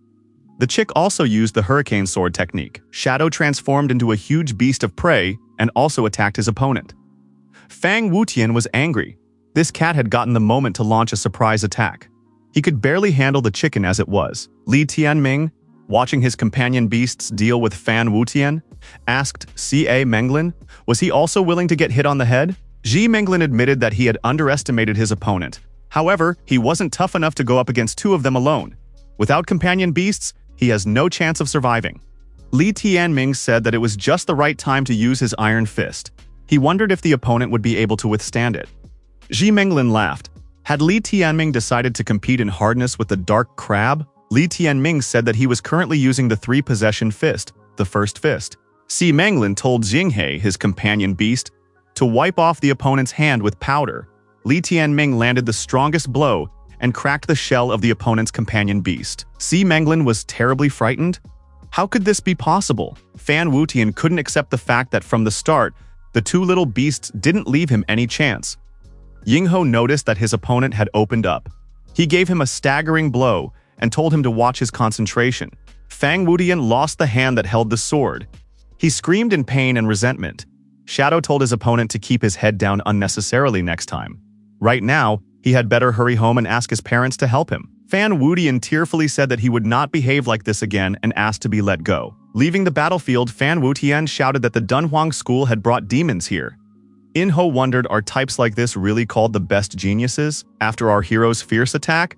The chick also used the hurricane sword technique. Shadow transformed into a huge beast of prey and also attacked his opponent. Fang Wutian was angry. This cat had gotten the moment to launch a surprise attack. He could barely handle the chicken as it was. Li Tianming, watching his companion beasts deal with Fan Wutian, asked C.A. Menglin, was he also willing to get hit on the head? Ji Menglin admitted that he had underestimated his opponent. However, he wasn't tough enough to go up against two of them alone. Without companion beasts, he has no chance of surviving. Li Tianming said that it was just the right time to use his iron fist. He wondered if the opponent would be able to withstand it. Ji Menglin laughed. Had Li Tianming decided to compete in hardness with the dark crab? Li Tianming said that he was currently using the three-possession fist, the first fist. Si Menglin told Jinghe, his companion beast, to wipe off the opponent's hand with powder. Li Tianming landed the strongest blow and cracked the shell of the opponent's companion beast. Si Menglin was terribly frightened. How could this be possible? Fan Wutian couldn't accept the fact that from the start, the two little beasts didn't leave him any chance. Yingho noticed that his opponent had opened up. He gave him a staggering blow and told him to watch his concentration. Fang Wutian lost the hand that held the sword. He screamed in pain and resentment. Shadow told his opponent to keep his head down unnecessarily next time. Right now, he had better hurry home and ask his parents to help him. Fan Wutian tearfully said that he would not behave like this again and asked to be let go. Leaving the battlefield, Fan Wutian shouted that the Dunhuang school had brought demons here. Inho wondered, are types like this really called the best geniuses? After our hero's fierce attack,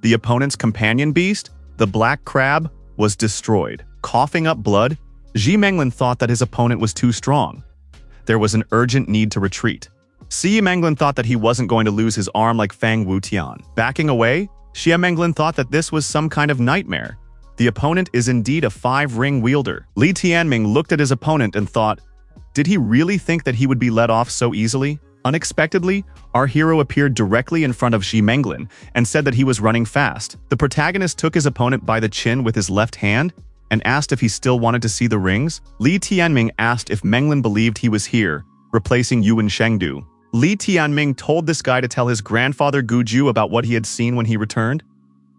the opponent's companion beast, the black crab, was destroyed. Coughing up blood, Ji Menglin thought that his opponent was too strong. There was an urgent need to retreat. Si Menglin thought that he wasn't going to lose his arm like Fang Wutian. Backing away, Xia Menglin thought that this was some kind of nightmare. The opponent is indeed a 5-ring wielder. Li Tianming looked at his opponent and thought, did he really think that he would be let off so easily? Unexpectedly, our hero appeared directly in front of Xi Menglin and said that he was running fast. The protagonist took his opponent by the chin with his left hand and asked if he still wanted to see the rings. Li Tianming asked if Menglin believed he was here, replacing Yuan Shengdu. Li Tianming told this guy to tell his grandfather Guju about what he had seen when he returned.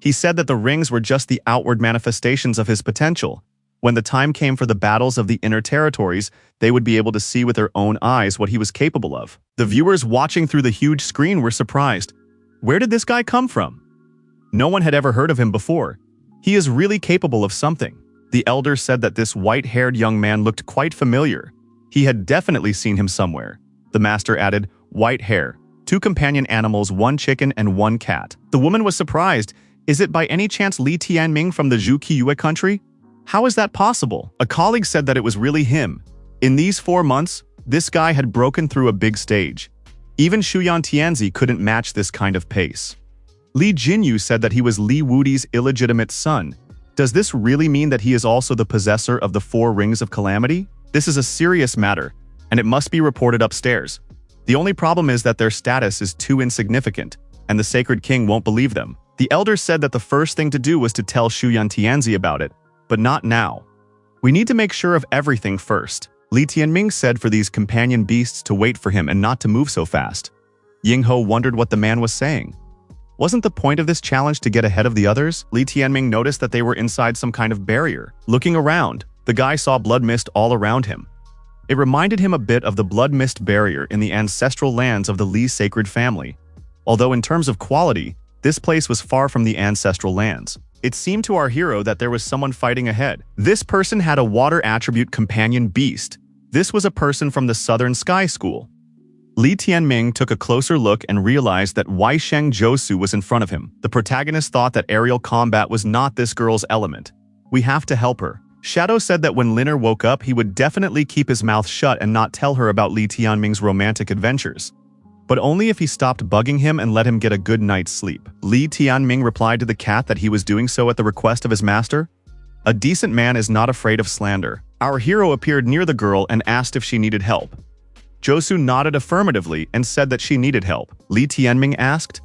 He said that the rings were just the outward manifestations of his potential. When the time came for the battles of the inner territories, they would be able to see with their own eyes what he was capable of. The viewers watching through the huge screen were surprised. Where did this guy come from? No one had ever heard of him before. He is really capable of something. The elder said that this white-haired young man looked quite familiar. He had definitely seen him somewhere. The master added, white hair, 2 companion animals, 1 chicken and 1 cat. The woman was surprised. Is it by any chance Li Tianming from the Zhuqiuyue country? How is that possible? A colleague said that it was really him. In these 4 months, this guy had broken through a big stage. Even Shuyan Tianzi couldn't match this kind of pace. Li Jinyu said that he was Li Wudi's illegitimate son. Does this really mean that he is also the possessor of the 4 rings of calamity? This is a serious matter, and it must be reported upstairs. The only problem is that their status is too insignificant, and the Sacred King won't believe them. The elder said that the first thing to do was to tell Shuyan Tianzi about it, but not now. We need to make sure of everything first. Li Tianming said for these companion beasts to wait for him and not to move so fast. Yingho wondered what the man was saying. Wasn't the point of this challenge to get ahead of the others? Li Tianming noticed that they were inside some kind of barrier. Looking around, the guy saw blood mist all around him. It reminded him a bit of the blood mist barrier in the ancestral lands of the Li sacred family. Although in terms of quality, this place was far from the ancestral lands. It seemed to our hero that there was someone fighting ahead. This person had a water attribute companion beast. This was a person from the Southern Sky School. Li Tianming took a closer look and realized that Wei Sheng Josu was in front of him. The protagonist thought that aerial combat was not this girl's element. We have to help her. Shadow said that when Liner woke up, he would definitely keep his mouth shut and not tell her about Li Tianming's romantic adventures. But only if he stopped bugging him and let him get a good night's sleep. Li Tianming replied to the cat that he was doing so at the request of his master. A decent man is not afraid of slander. Our hero appeared near the girl and asked if she needed help. Josu nodded affirmatively and said that she needed help. Li Tianming asked,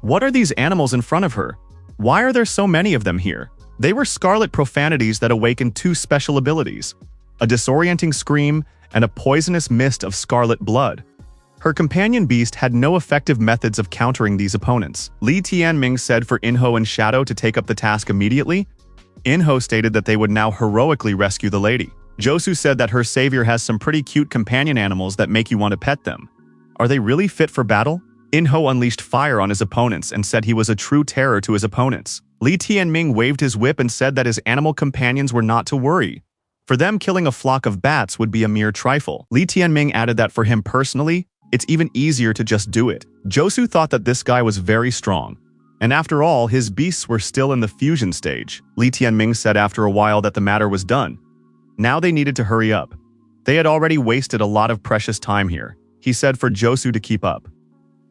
"What are these animals in front of her? Why are there so many of them here?" They were scarlet profanities that awakened 2 special abilities, a disorienting scream and a poisonous mist of scarlet blood. Her companion beast had no effective methods of countering these opponents. Li Tianming said for Inho and Shadow to take up the task immediately. Inho stated that they would now heroically rescue the lady. Josu said that her savior has some pretty cute companion animals that make you want to pet them. Are they really fit for battle? Enho unleashed fire on his opponents and said he was a true terror to his opponents. Li Tianming waved his whip and said that his animal companions were not to worry. For them, killing a flock of bats would be a mere trifle. Li Tianming added that for him personally, it's even easier to just do it. Josu thought that this guy was very strong. And after all, his beasts were still in the fusion stage. Li Tianming said after a while that the matter was done. Now they needed to hurry up. They had already wasted a lot of precious time here. He said for Josu to keep up.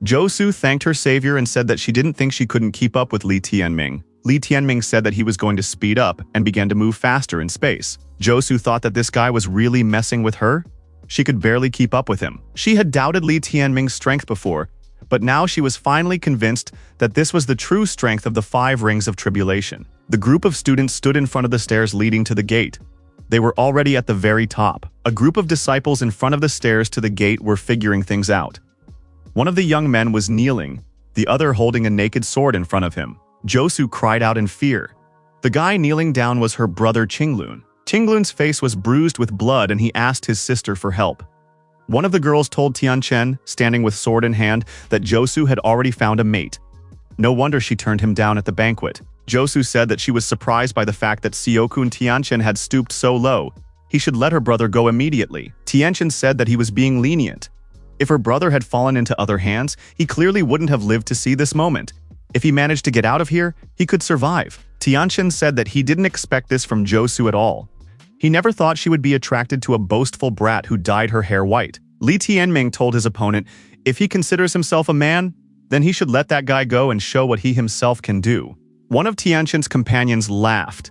Josu thanked her savior and said that she didn't think she couldn't keep up with Li Tianming. Li Tianming said that he was going to speed up and began to move faster in space. Josu thought that this guy was really messing with her. She could barely keep up with him. She had doubted Li Tianming's strength before, but now she was finally convinced that this was the true strength of the 5 rings of tribulation. The group of students stood in front of the stairs leading to the gate. They were already at the very top. A group of disciples in front of the stairs to the gate were figuring things out. One of the young men was kneeling, the other holding a naked sword in front of him. Josu cried out in fear. The guy kneeling down was her brother Qinglun. Qinglun's face was bruised with blood and he asked his sister for help. One of the girls told Tianchen, standing with sword in hand, that Josu had already found a mate. No wonder she turned him down at the banquet. Josu said that she was surprised by the fact that Xiokun Tianchen had stooped so low. He should let her brother go immediately. Tianchen said that he was being lenient. If her brother had fallen into other hands, he clearly wouldn't have lived to see this moment. If he managed to get out of here, he could survive. Tianchen said that he didn't expect this from Josu at all. He never thought she would be attracted to a boastful brat who dyed her hair white. Li Tianming told his opponent, if he considers himself a man, then he should let that guy go and show what he himself can do. One of Tianchen's companions laughed.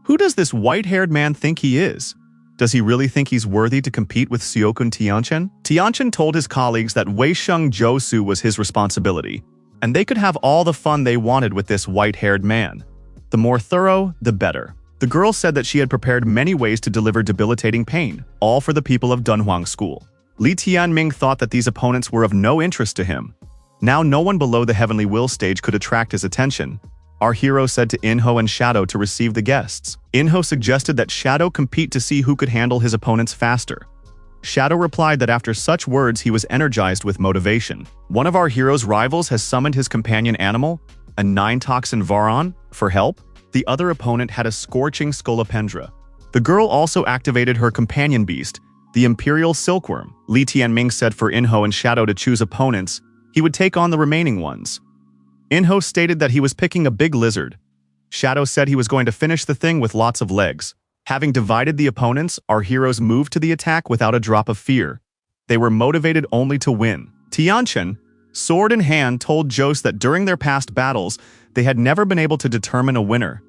Who does this white-haired man think he is? Does he really think he's worthy to compete with Xiokun Tianchen? Tianchen told his colleagues that Weisheng Josu was his responsibility, and they could have all the fun they wanted with this white-haired man. The more thorough, the better. The girl said that she had prepared many ways to deliver debilitating pain, all for the people of Dunhuang School. Li Tianming thought that these opponents were of no interest to him. Now no one below the Heavenly Will stage could attract his attention. Our hero said to Enho and Shadow to receive the guests. Enho suggested that Shadow compete to see who could handle his opponents faster. Shadow replied that after such words he was energized with motivation. One of our hero's rivals has summoned his companion animal, a 9-toxin Varon, for help. The other opponent had a scorching Scolopendra. The girl also activated her companion beast, the Imperial Silkworm. Li Tianming said for Enho and Shadow to choose opponents. He would take on the remaining ones. Enho stated that he was picking a big lizard. Shadow said he was going to finish the thing with lots of legs. Having divided the opponents, our heroes moved to the attack without a drop of fear. They were motivated only to win. Tianchen, sword in hand, told Jose that during their past battles, they had never been able to determine a winner.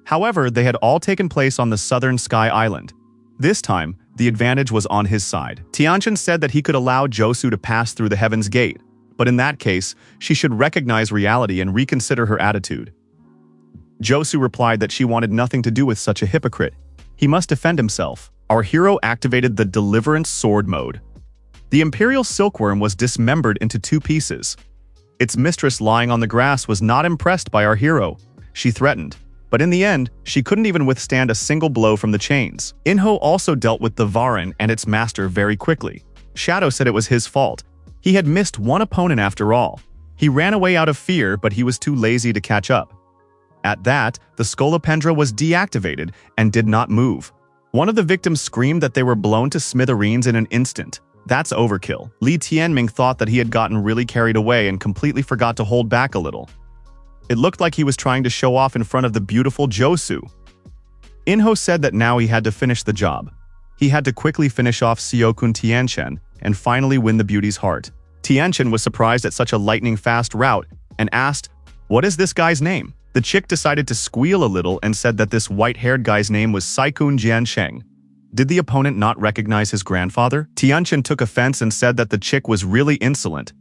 However, they had all taken place on the southern Sky Island. This time, the advantage was on his side. Tianchen said that he could allow Josu to pass through the Heaven's Gate, but in that case, she should recognize reality and reconsider her attitude. Josu replied that she wanted nothing to do with such a hypocrite. He must defend himself. Our hero activated the Deliverance Sword mode. The Imperial Silkworm was dismembered into 2 pieces. Its mistress lying on the grass was not impressed by our hero. She threatened, but in the end, she couldn't even withstand a single blow from the chains. Enho also dealt with the Varan and its master very quickly. Shadow said it was his fault. He had missed one opponent after all. He ran away out of fear, but he was too lazy to catch up. At that, the Scolopendra was deactivated and did not move. One of the victims screamed that they were blown to smithereens in an instant. That's overkill. Li Tianming thought that he had gotten really carried away and completely forgot to hold back a little. It looked like he was trying to show off in front of the beautiful Josu. Enho said that now he had to finish the job. He had to quickly finish off Xiokun Tianchen and finally win the beauty's heart. Tianchen was surprised at such a lightning-fast rout and asked, "What is this guy's name?" The chick decided to squeal a little and said that this white-haired guy's name was Saikun Jiansheng. Did the opponent not recognize his grandfather? Tianchen took offense and said that the chick was really insolent.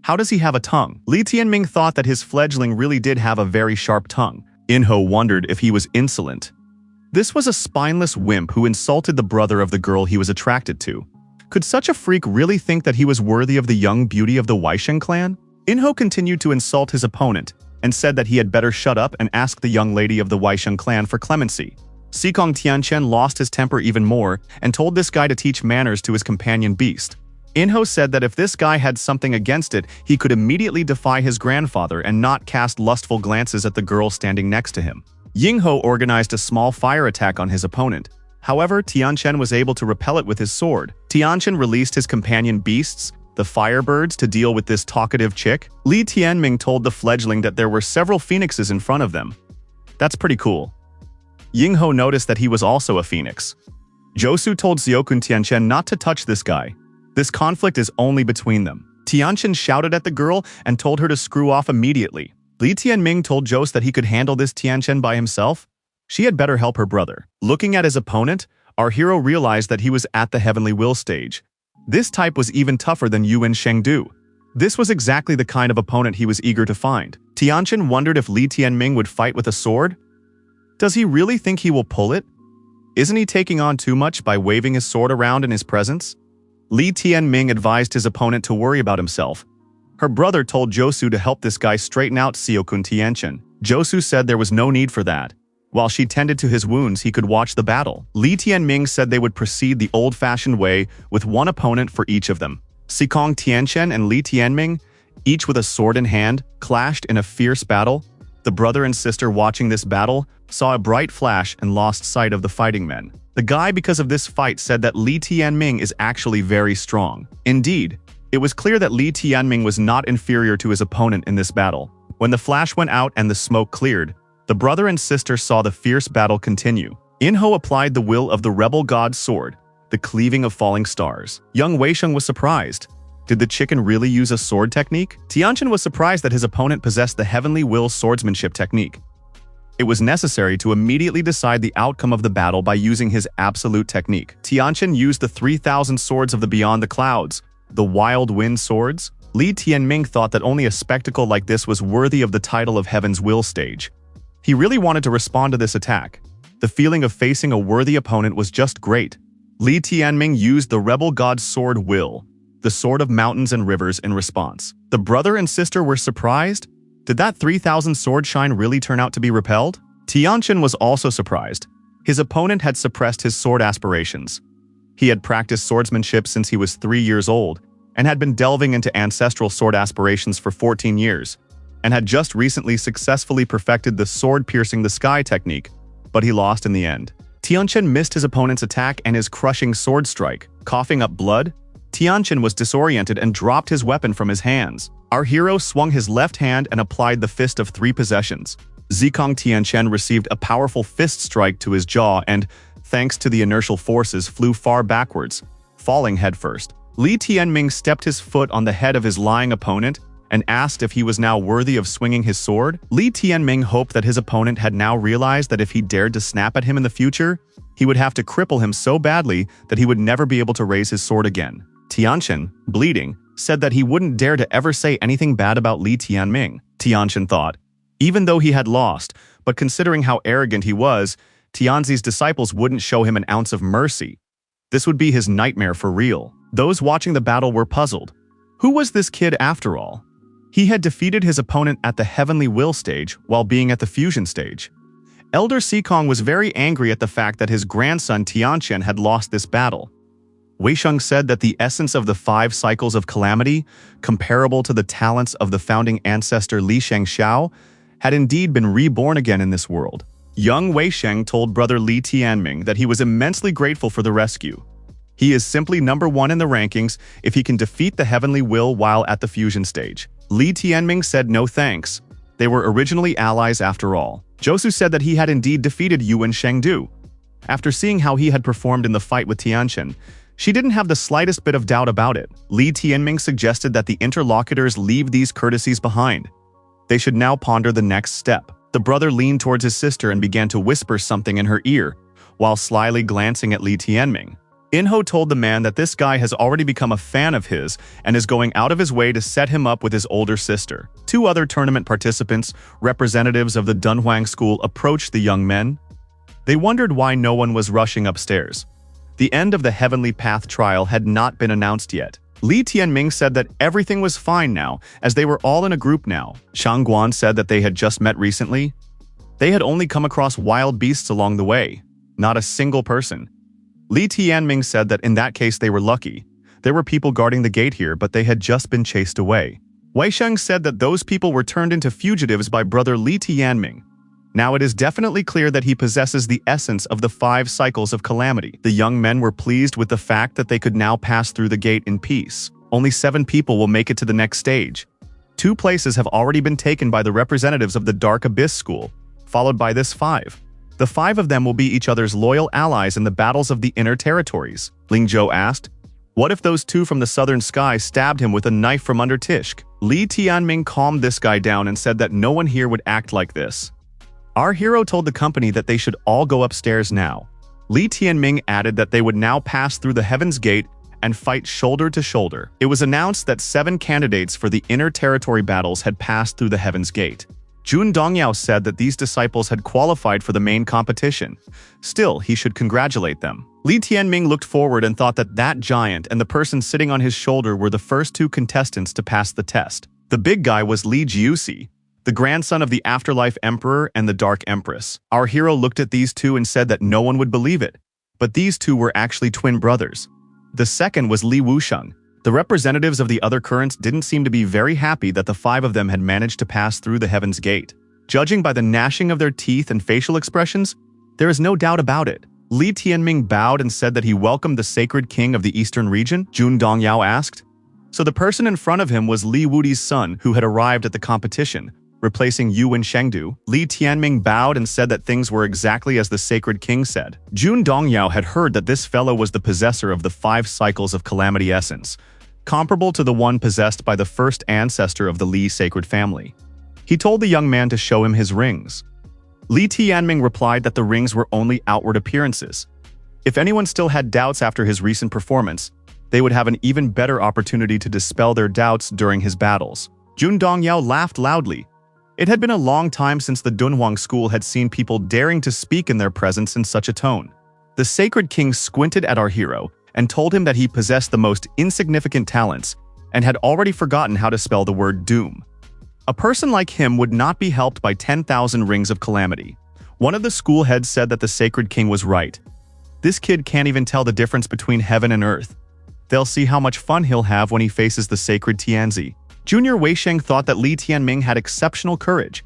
How does he have a tongue? Li Tianming thought that his fledgling really did have a very sharp tongue. Enho wondered if he was insolent. This was a spineless wimp who insulted the brother of the girl he was attracted to. Could such a freak really think that he was worthy of the young beauty of the Weisheng clan? Enho continued to insult his opponent and said that he had better shut up and ask the young lady of the Weisheng clan for clemency. Sikong Tianchen lost his temper even more and told this guy to teach manners to his companion beast. Inho said that if this guy had something against it, he could immediately defy his grandfather and not cast lustful glances at the girl standing next to him. Yingho organized a small fire attack on his opponent. However, Tianchen was able to repel it with his sword. Tianchen released his companion beasts, the firebirds, to deal with this talkative chick. Li Tianming told the fledgling that there were several phoenixes in front of them. That's pretty cool. Yingho noticed that he was also a phoenix. Josu told Xiokun Tianchen not to touch this guy. This conflict is only between them. Tianchen shouted at the girl and told her to screw off immediately. Li Tianming told Jose that he could handle this Tianchen by himself. She had better help her brother. Looking at his opponent, our hero realized that he was at the Heavenly Will stage. This type was even tougher than Yuan Shengdu. This was exactly the kind of opponent he was eager to find. Tianchen wondered if Li Tianming would fight with a sword. Does he really think he will pull it? Isn't he taking on too much by waving his sword around in his presence? Li Tianming advised his opponent to worry about himself. Her brother told Josu to help this guy straighten out Xiokun Tianchen. Josu said there was no need for that. While she tended to his wounds, he could watch the battle. Li Tianming said they would proceed the old-fashioned way with one opponent for each of them. Xikong Tianchen and Li Tianming, each with a sword in hand, clashed in a fierce battle. The brother and sister watching this battle saw a bright flash and lost sight of the fighting men. The guy, because of this fight, said that Li Tianming is actually very strong. Indeed, it was clear that Li Tianming was not inferior to his opponent in this battle. When the flash went out and the smoke cleared, the brother and sister saw the fierce battle continue. Inho applied the will of the rebel god's sword, the cleaving of falling stars. Young Weisheng was surprised. Did the chicken really use a sword technique? Tianchen was surprised that his opponent possessed the Heavenly Will swordsmanship technique. It was necessary to immediately decide the outcome of the battle by using his absolute technique. Tianchen used the 3,000 swords of the Beyond the Clouds, the Wild Wind swords. Li Tianming thought that only a spectacle like this was worthy of the title of Heaven's Will stage. He really wanted to respond to this attack. The feeling of facing a worthy opponent was just great. Li Tianming used the rebel god's sword Will, the sword of mountains and rivers, in response. The brother and sister were surprised. Did that 3,000 sword shine really turn out to be repelled? Tianchen was also surprised. His opponent had suppressed his sword aspirations. He had practiced swordsmanship since he was 3 years old, and had been delving into ancestral sword aspirations for 14 years, and had just recently successfully perfected the sword-piercing-the-sky technique, but he lost in the end. Tianchen missed his opponent's attack and his crushing sword strike. Coughing up blood, Tianchen was disoriented and dropped his weapon from his hands. Our hero swung his left hand and applied the Fist of Three Possessions. Xikong Tianchen received a powerful fist strike to his jaw and, thanks to the inertial forces, flew far backwards, falling headfirst. Li Tianming stepped his foot on the head of his lying opponent and asked if he was now worthy of swinging his sword. Li Tianming hoped that his opponent had now realized that if he dared to snap at him in the future, he would have to cripple him so badly that he would never be able to raise his sword again. Tianchen, bleeding, said that he wouldn't dare to ever say anything bad about Li Tianming. Tianchen thought, even though he had lost, but considering how arrogant he was, Tianzi's disciples wouldn't show him an ounce of mercy. This would be his nightmare for real. Those watching the battle were puzzled. Who was this kid after all? He had defeated his opponent at the Heavenly Will stage while being at the Fusion stage. Elder Xikong was very angry at the fact that his grandson Tianchen had lost this battle. Weisheng said that the essence of the 5 cycles of calamity, comparable to the talents of the founding ancestor Li Shengxiao, had indeed been reborn again in this world. Young Weisheng told brother Li Tianming that he was immensely grateful for the rescue. He is simply #1 in the rankings if he can defeat the Heavenly Will while at the Fusion stage. Li Tianming said no thanks. They were originally allies after all. Josu said that he had indeed defeated Yuan Shengdu. After seeing how he had performed in the fight with Tianchen, she didn't have the slightest bit of doubt about it. Li Tianming suggested that the interlocutors leave these courtesies behind. They should now ponder the next step. The brother leaned towards his sister and began to whisper something in her ear, while slyly glancing at Li Tianming. Inho told the man that this guy has already become a fan of his and is going out of his way to set him up with his older sister. 2 other tournament participants, representatives of the Dunhuang school, approached the young men. They wondered why no one was rushing upstairs. The end of the Heavenly Path trial had not been announced yet. Li Tianming said that everything was fine now, as they were all in a group now. Shang Guan said that they had just met recently. They had only come across wild beasts along the way, not a single person. Li Tianming said that in that case they were lucky. There were people guarding the gate here, but they had just been chased away. Wei Sheng said that those people were turned into fugitives by brother Li Tianming. Now it is definitely clear that he possesses the essence of the 5 cycles of calamity. The young men were pleased with the fact that they could now pass through the gate in peace. Only 7 people will make it to the next stage. 2 places have already been taken by the representatives of the Dark Abyss School, followed by this 5. The 5 of them will be each other's loyal allies in the battles of the inner territories. Ling Zhou asked, "What if those 2 from the southern sky stabbed him with a knife from under Tishk?" Li Tianming calmed this guy down and said that no one here would act like this. Our hero told the company that they should all go upstairs now. Li Tianming added that they would now pass through the Heaven's Gate and fight shoulder to shoulder. It was announced that 7 candidates for the inner territory battles had passed through the Heaven's Gate. Jun Dongyao said that these disciples had qualified for the main competition. Still, he should congratulate them. Li Tianming looked forward and thought that that giant and the person sitting on his shoulder were the first 2 contestants to pass the test. The big guy was Li Jiusi, the grandson of the Afterlife Emperor and the Dark Empress. Our hero looked at these 2 and said that no one would believe it, but these 2 were actually twin brothers. The second was Li Wusheng. The representatives of the other currents didn't seem to be very happy that the 5 of them had managed to pass through the Heaven's Gate. Judging by the gnashing of their teeth and facial expressions, there is no doubt about it. Li Tianming bowed and said that he welcomed the sacred king of the eastern region. Jun Dongyao asked. So the person in front of him was Li Wudi's son, who had arrived at the competition, replacing Yu Wen Shengdu. Li Tianming bowed and said that things were exactly as the sacred king said. Jun Dongyao had heard that this fellow was the possessor of the 5 cycles of calamity essence, comparable to the one possessed by the first ancestor of the Li sacred family. He told the young man to show him his rings. Li Tianming replied that the rings were only outward appearances. If anyone still had doubts after his recent performance, they would have an even better opportunity to dispel their doubts during his battles. Jun Dongyao laughed loudly. It had been a long time since the Dunhuang school had seen people daring to speak in their presence in such a tone. The sacred king squinted at our hero and told him that he possessed the most insignificant talents and had already forgotten how to spell the word doom. A person like him would not be helped by 10,000 rings of calamity. One of the school heads said that the sacred king was right. This kid can't even tell the difference between heaven and earth. They'll see how much fun he'll have when he faces the sacred Tianzi. Junior Wei Sheng thought that Li Tianming had exceptional courage.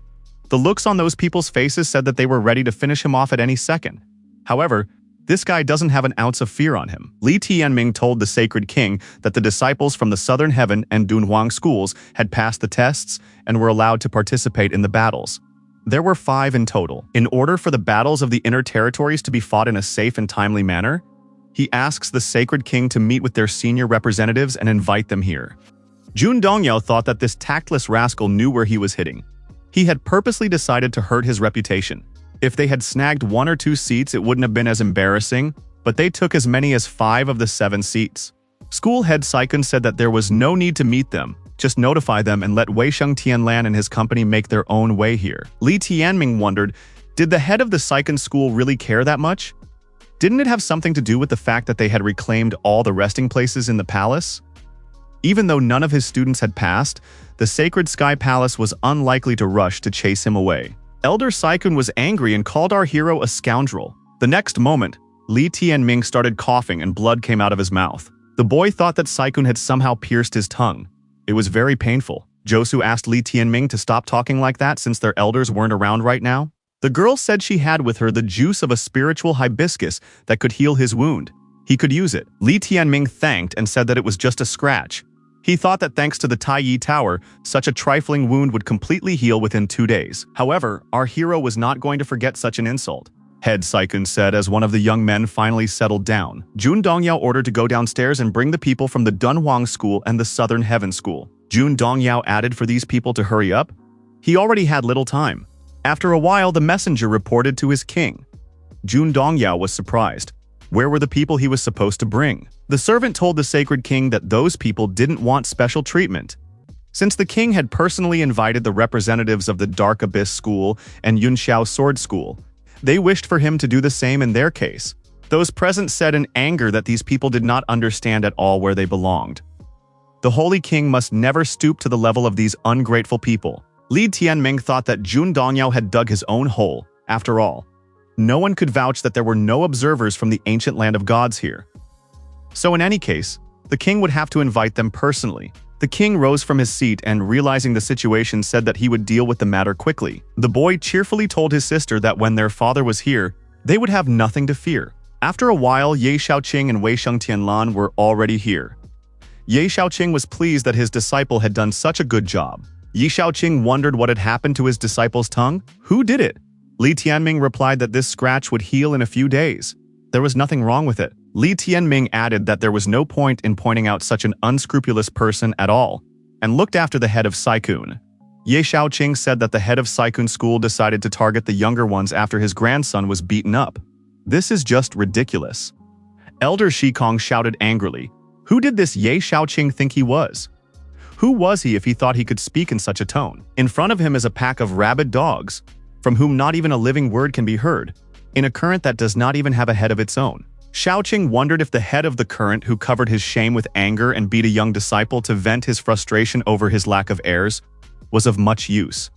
The looks on those people's faces said that they were ready to finish him off at any second. However, this guy doesn't have an ounce of fear on him. Li Tianming told the sacred king that the disciples from the Southern Heaven and Dunhuang schools had passed the tests and were allowed to participate in the battles. There were 5 in total. In order for the battles of the inner territories to be fought in a safe and timely manner, he asks the sacred king to meet with their senior representatives and invite them here. Jun Dongyao thought that this tactless rascal knew where he was hitting. He had purposely decided to hurt his reputation. If they had snagged 1 or 2 seats, it wouldn't have been as embarrassing, but they took as many as 5 of the 7 seats. School head Saikun said that there was no need to meet them, just notify them and let Wei Sheng Tianlan and his company make their own way here. Li Tianming wondered, did the head of the Saikun school really care that much? Didn't it have something to do with the fact that they had reclaimed all the resting places in the palace? Even though none of his students had passed, the Sacred Sky Palace was unlikely to rush to chase him away. Elder Saikun was angry and called our hero a scoundrel. The next moment, Li Tianming started coughing and blood came out of his mouth. The boy thought that Saikun had somehow pierced his tongue. It was very painful. Josu asked Li Tianming to stop talking like that since their elders weren't around right now. The girl said she had with her the juice of a spiritual hibiscus that could heal his wound. He could use it. Li Tianming thanked and said that it was just a scratch. He thought that thanks to the Taiyi Tower, such a trifling wound would completely heal within 2 days. However, our hero was not going to forget such an insult. Head Saikun said as one of the young men finally settled down. Jun Dongyao ordered to go downstairs and bring the people from the Dunhuang School and the Southern Heaven School. Jun Dongyao added for these people to hurry up. He already had little time. After a while, the messenger reported to his king. Jun Dongyao was surprised. Where were the people he was supposed to bring? The servant told the sacred king that those people didn't want special treatment. Since the king had personally invited the representatives of the Dark Abyss School and Yunxiao Sword School, they wished for him to do the same in their case. Those present said in anger that these people did not understand at all where they belonged. The Holy King must never stoop to the level of these ungrateful people. Li Tianming thought that Jun Dongyao had dug his own hole. After all, no one could vouch that there were no observers from the ancient land of gods here. So in any case, The king would have to invite them personally. The king rose from his seat and, realizing the situation, said that he would deal with the matter quickly. The boy cheerfully told his sister that when their father was here, they would have nothing to fear. After a while, Ye Shaoqing and Wei Sheng Tianlan were already here. Ye Shaoqing was pleased that his disciple had done such a good job. Ye Shaoqing wondered what had happened to his disciple's tongue. Who did it? Li Tianming replied that this scratch would heal in a few days. There was nothing wrong with it. Li Tianming added that there was no point in pointing out such an unscrupulous person at all, and looked after the head of Saikun. Ye Shaoqing said that the head of Saikun school decided to target the younger ones after his grandson was beaten up. This is just ridiculous. Elder Shikong shouted angrily, "Who did this Ye Shaoqing think he was? Who was he if he thought he could speak in such a tone? In front of him is a pack of rabid dogs, from whom not even a living word can be heard, in a current that does not even have a head of its own." Shaoqing wondered if the head of the current who covered his shame with anger and beat a young disciple to vent his frustration over his lack of heirs was of much use.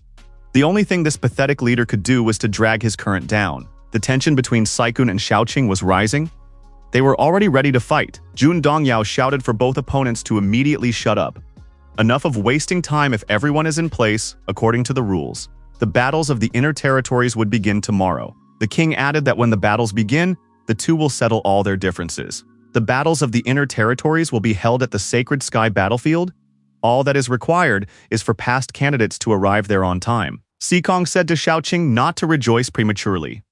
The only thing this pathetic leader could do was to drag his current down. The tension between Saikun and Shaoqing was rising. They were already ready to fight. Jun Dongyao shouted for both opponents to immediately shut up. Enough of wasting time if everyone is in place, according to the rules. The battles of the inner territories would begin tomorrow. The king added that when the battles begin, the two will settle all their differences. The battles of the inner territories will be held at the Sacred Sky battlefield. All that is required is for past candidates to arrive there on time. Sikong said to Shaoqing not to rejoice prematurely.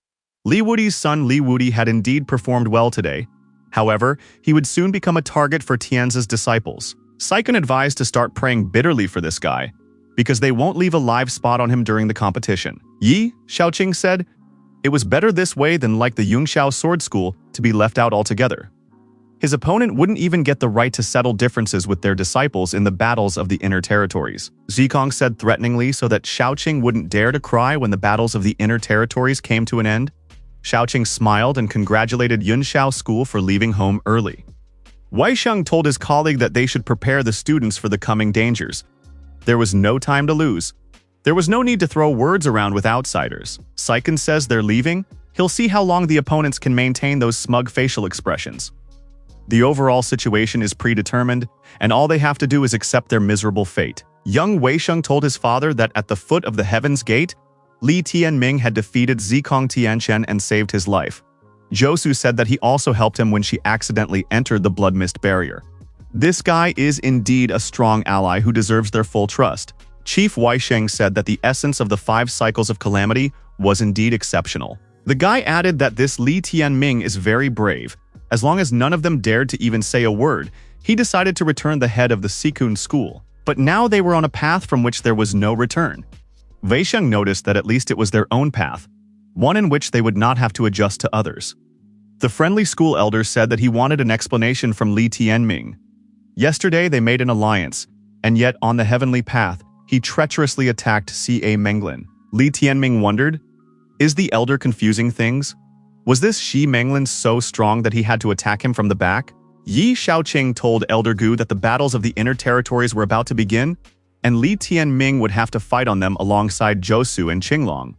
Li Wudi's son Li Wudi had indeed performed well today. However, he would soon become a target for Tianzi's disciples. Saikun advised to start praying bitterly for this guy, because they won't leave a live spot on him during the competition. Yi, Shaoqing said, it was better this way than like the Yungshao sword school to be left out altogether. His opponent wouldn't even get the right to settle differences with their disciples in the battles of the inner territories. Zikong said threateningly so that Shaoqing wouldn't dare to cry when the battles of the inner territories came to an end. Shaoqing smiled and congratulated Yunshao school for leaving home early. Wei Sheng told his colleague that they should prepare the students for the coming dangers. There was no time to lose. There was no need to throw words around with outsiders. Saikun says they're leaving. He'll see how long the opponents can maintain those smug facial expressions. The overall situation is predetermined, and all they have to do is accept their miserable fate. Young Wei Sheng told his father that at the foot of the Heaven's Gate, Li Tianming had defeated Zikong Tianchen and saved his life. Josu said that he also helped him when she accidentally entered the Blood Mist barrier. This guy is indeed a strong ally who deserves their full trust. Chief Wei Sheng said that the essence of the 5 cycles of calamity was indeed exceptional. The guy added that this Li Tianming is very brave. As long as none of them dared to even say a word, he decided to return the head of the Sikun school. But now they were on a path from which there was no return. Wei Sheng noticed that at least it was their own path, one in which they would not have to adjust to others. The friendly school elder said that he wanted an explanation from Li Tianming. Yesterday they made an alliance, and yet on the heavenly path, he treacherously attacked C.A. Menglin. Li Tianming wondered, is the elder confusing things? Was this Shi Menglin so strong that he had to attack him from the back? Yi Shaoqing told Elder Gu that the battles of the inner territories were about to begin, and Li Tianming would have to fight on them alongside Josu and Qinglong.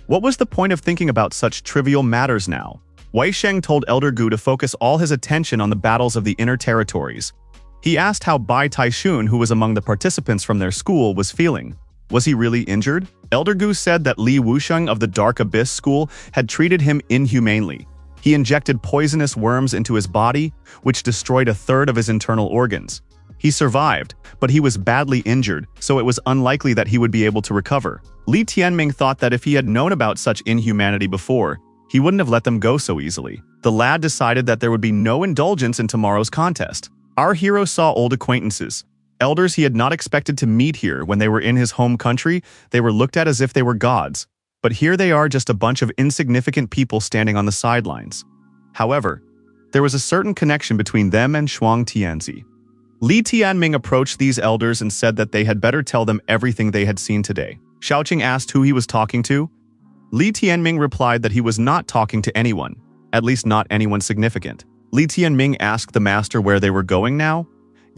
What was the point of thinking about such trivial matters now? Wei Sheng told Elder Gu to focus all his attention on the battles of the inner territories. He asked how Bai Taishun, who was among the participants from their school, was feeling. Was he really injured? Elder Gu said that Li Wusheng of the Dark Abyss school had treated him inhumanely. He injected poisonous worms into his body, which destroyed 1/3 of his internal organs. He survived, but he was badly injured, so it was unlikely that he would be able to recover. Li Tianming thought that if he had known about such inhumanity before, he wouldn't have let them go so easily. The lad decided that there would be no indulgence in tomorrow's contest. Our hero saw old acquaintances. Elders he had not expected to meet here when they were in his home country. They were looked at as if they were gods. But here they are, just a bunch of insignificant people standing on the sidelines. However, there was a certain connection between them and Shuang Tianzi. Li Tianming approached these elders and said that they had better tell them everything they had seen today. Shaoqing asked who he was talking to. Li Tianming replied that he was not talking to anyone, at least not anyone significant. Li Tianming asked the master where they were going now.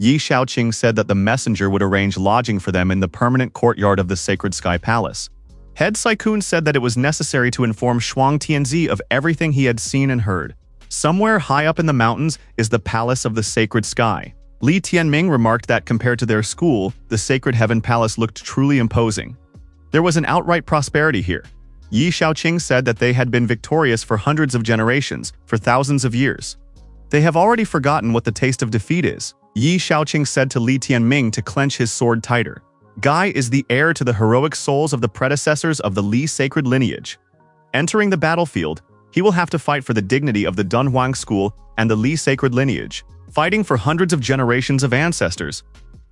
Yi Shaoqing said that the messenger would arrange lodging for them in the permanent courtyard of the Sacred Sky Palace. Head Saikun said that it was necessary to inform Shuang Tianzi of everything he had seen and heard. Somewhere high up in the mountains is the Palace of the Sacred Sky. Li Tianming remarked that compared to their school, the Sacred Heaven Palace looked truly imposing. There was an outright prosperity here. Yi Shaoqing said that they had been victorious for hundreds of generations, for thousands of years. They have already forgotten what the taste of defeat is. Yi Shaoqing said to Li Tianming to clench his sword tighter. Guy is the heir to the heroic souls of the predecessors of the Li sacred lineage. Entering the battlefield, he will have to fight for the dignity of the Dunhuang school and the Li sacred lineage, fighting for hundreds of generations of ancestors.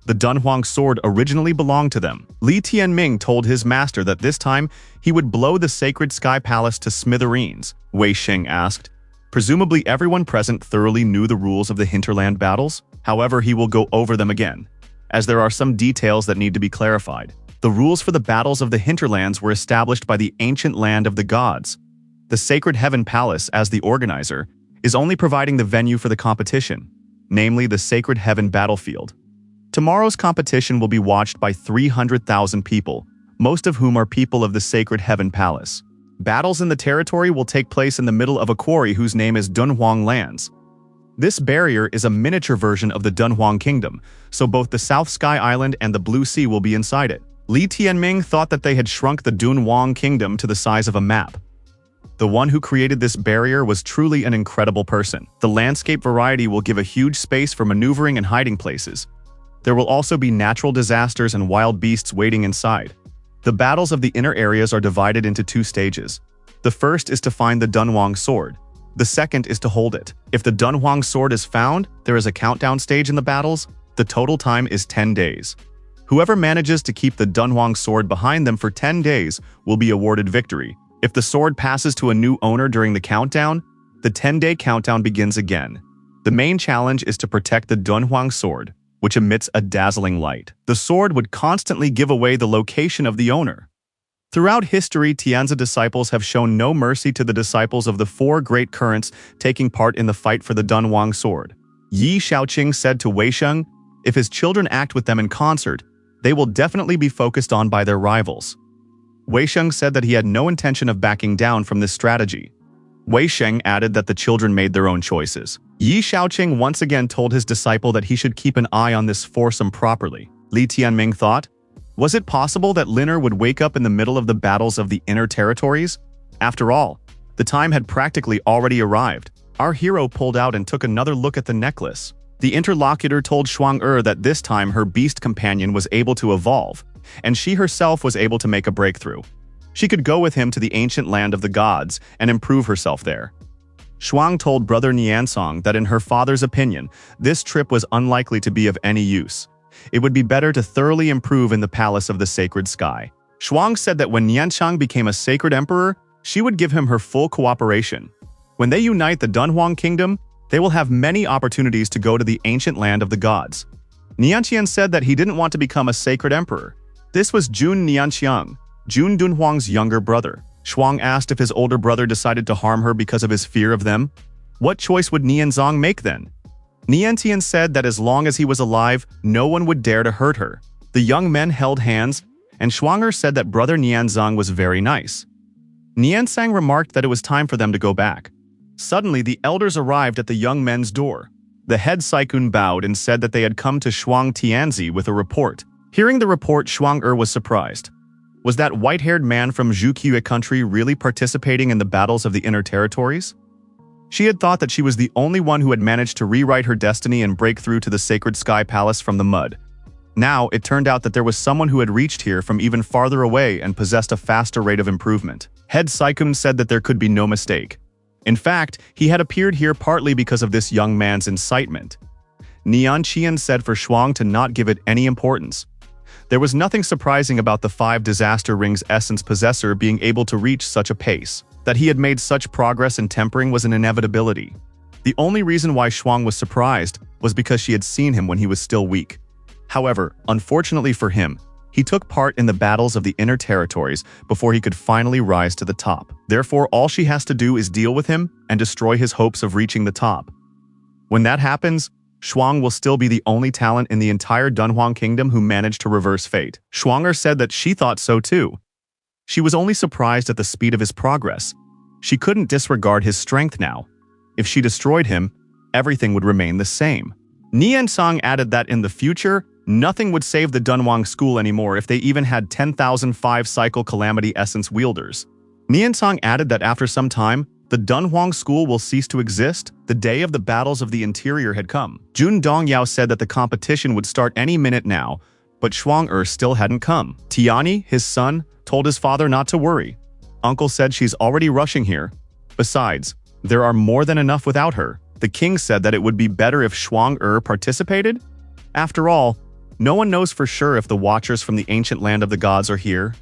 The Dunhuang sword originally belonged to them. Li Tianming told his master that this time he would blow the sacred sky palace to smithereens. Wei Sheng asked. Presumably everyone present thoroughly knew the rules of the hinterland battles. However, he will go over them again, as there are some details that need to be clarified. The rules for the battles of the hinterlands were established by the ancient land of the gods. The Sacred Heaven Palace, as the organizer, is only providing the venue for the competition, namely the Sacred Heaven Battlefield. Tomorrow's competition will be watched by 300,000 people, most of whom are people of the Sacred Heaven Palace. Battles in the territory will take place in the middle of a quarry whose name is Dunhuang Lands. This barrier is a miniature version of the Dunhuang Kingdom, so both the South Sky Island and the Blue Sea will be inside it. Li Tianming thought that they had shrunk the Dunhuang Kingdom to the size of a map. The one who created this barrier was truly an incredible person. The landscape variety will give a huge space for maneuvering and hiding places. There will also be natural disasters and wild beasts waiting inside. The battles of the inner areas are divided into two stages. The first is to find the Dunhuang sword. The second is to hold it. If the Dunhuang sword is found, there is a countdown stage in the battles. The total time is 10 days. Whoever manages to keep the Dunhuang sword behind them for 10 days will be awarded victory. If the sword passes to a new owner during the countdown, the 10-day countdown begins again. The main challenge is to protect the Dunhuang sword, which emits a dazzling light. The sword would constantly give away the location of the owner. Throughout history, Tianzi disciples have shown no mercy to the disciples of the four great currents taking part in the fight for the Dunhuang sword. Yi Shaoqing said to Wei Sheng, if his children act with them in concert, they will definitely be focused on by their rivals. Wei Sheng said that he had no intention of backing down from this strategy. Wei Sheng added that the children made their own choices. Yi Shaoqing once again told his disciple that he should keep an eye on this foursome properly. Li Tianming thought, was it possible that Liner would wake up in the middle of the battles of the inner territories? After all, the time had practically already arrived. Our hero pulled out and took another look at the necklace. The interlocutor told Shuang that this time her beast companion was able to evolve, and she herself was able to make a breakthrough. She could go with him to the ancient land of the gods and improve herself there. Shuang told brother Niansong that in her father's opinion, this trip was unlikely to be of any use. It would be better to thoroughly improve in the palace of the sacred sky. Shuang said that when Nianchang became a sacred emperor, she would give him her full cooperation. When they unite the Dunhuang kingdom, they will have many opportunities to go to the ancient land of the gods. Nianqian said that he didn't want to become a sacred emperor. This was Jun Nianqiang, Jun Dunhuang's younger brother. Shuang asked if his older brother decided to harm her because of his fear of them. What choice would Nianzong make then? Niantian said that as long as he was alive, no one would dare to hurt her. The young men held hands, and Shuang said that brother Nianzong was very nice. Niansang remarked that it was time for them to go back. Suddenly, the elders arrived at the young men's door. The head Saikun bowed and said that they had come to Shuang Tianzi with a report. Hearing the report, Shuang was surprised. Was that white-haired man from Zhuqiue country really participating in the battles of the inner territories? She had thought that she was the only one who had managed to rewrite her destiny and break through to the sacred sky palace from the mud. Now, it turned out that there was someone who had reached here from even farther away and possessed a faster rate of improvement. Head Saikun said that there could be no mistake. In fact, he had appeared here partly because of this young man's incitement. Nian Qian said for Shuang to not give it any importance. There was nothing surprising about the 5 disaster rings essence possessor being able to reach such a pace. That he had made such progress in tempering was an inevitability. The only reason why Shuang was surprised was because she had seen him when he was still weak. However, unfortunately for him, he took part in the battles of the inner territories before he could finally rise to the top. Therefore, all she has to do is deal with him and destroy his hopes of reaching the top. When that happens, Shuang will still be the only talent in the entire Dunhuang kingdom who managed to reverse fate. Shuang said that she thought so too. She was only surprised at the speed of his progress. She couldn't disregard his strength now. If she destroyed him, everything would remain the same. Niansong added that in the future, nothing would save the Dunhuang school anymore if they even had 10,005 cycle calamity essence wielders. Niansong added that after some time, the Dunhuang school will cease to exist. The day of the battles of the interior had come. Jun Dongyao said that the competition would start any minute now, but Shuang still hadn't come. Tiani, his son, told his father not to worry. Uncle said she's already rushing here. Besides, there are more than enough without her. The king said that it would be better if Shuang participated. After all, no one knows for sure if the Watchers from the ancient land of the gods are here.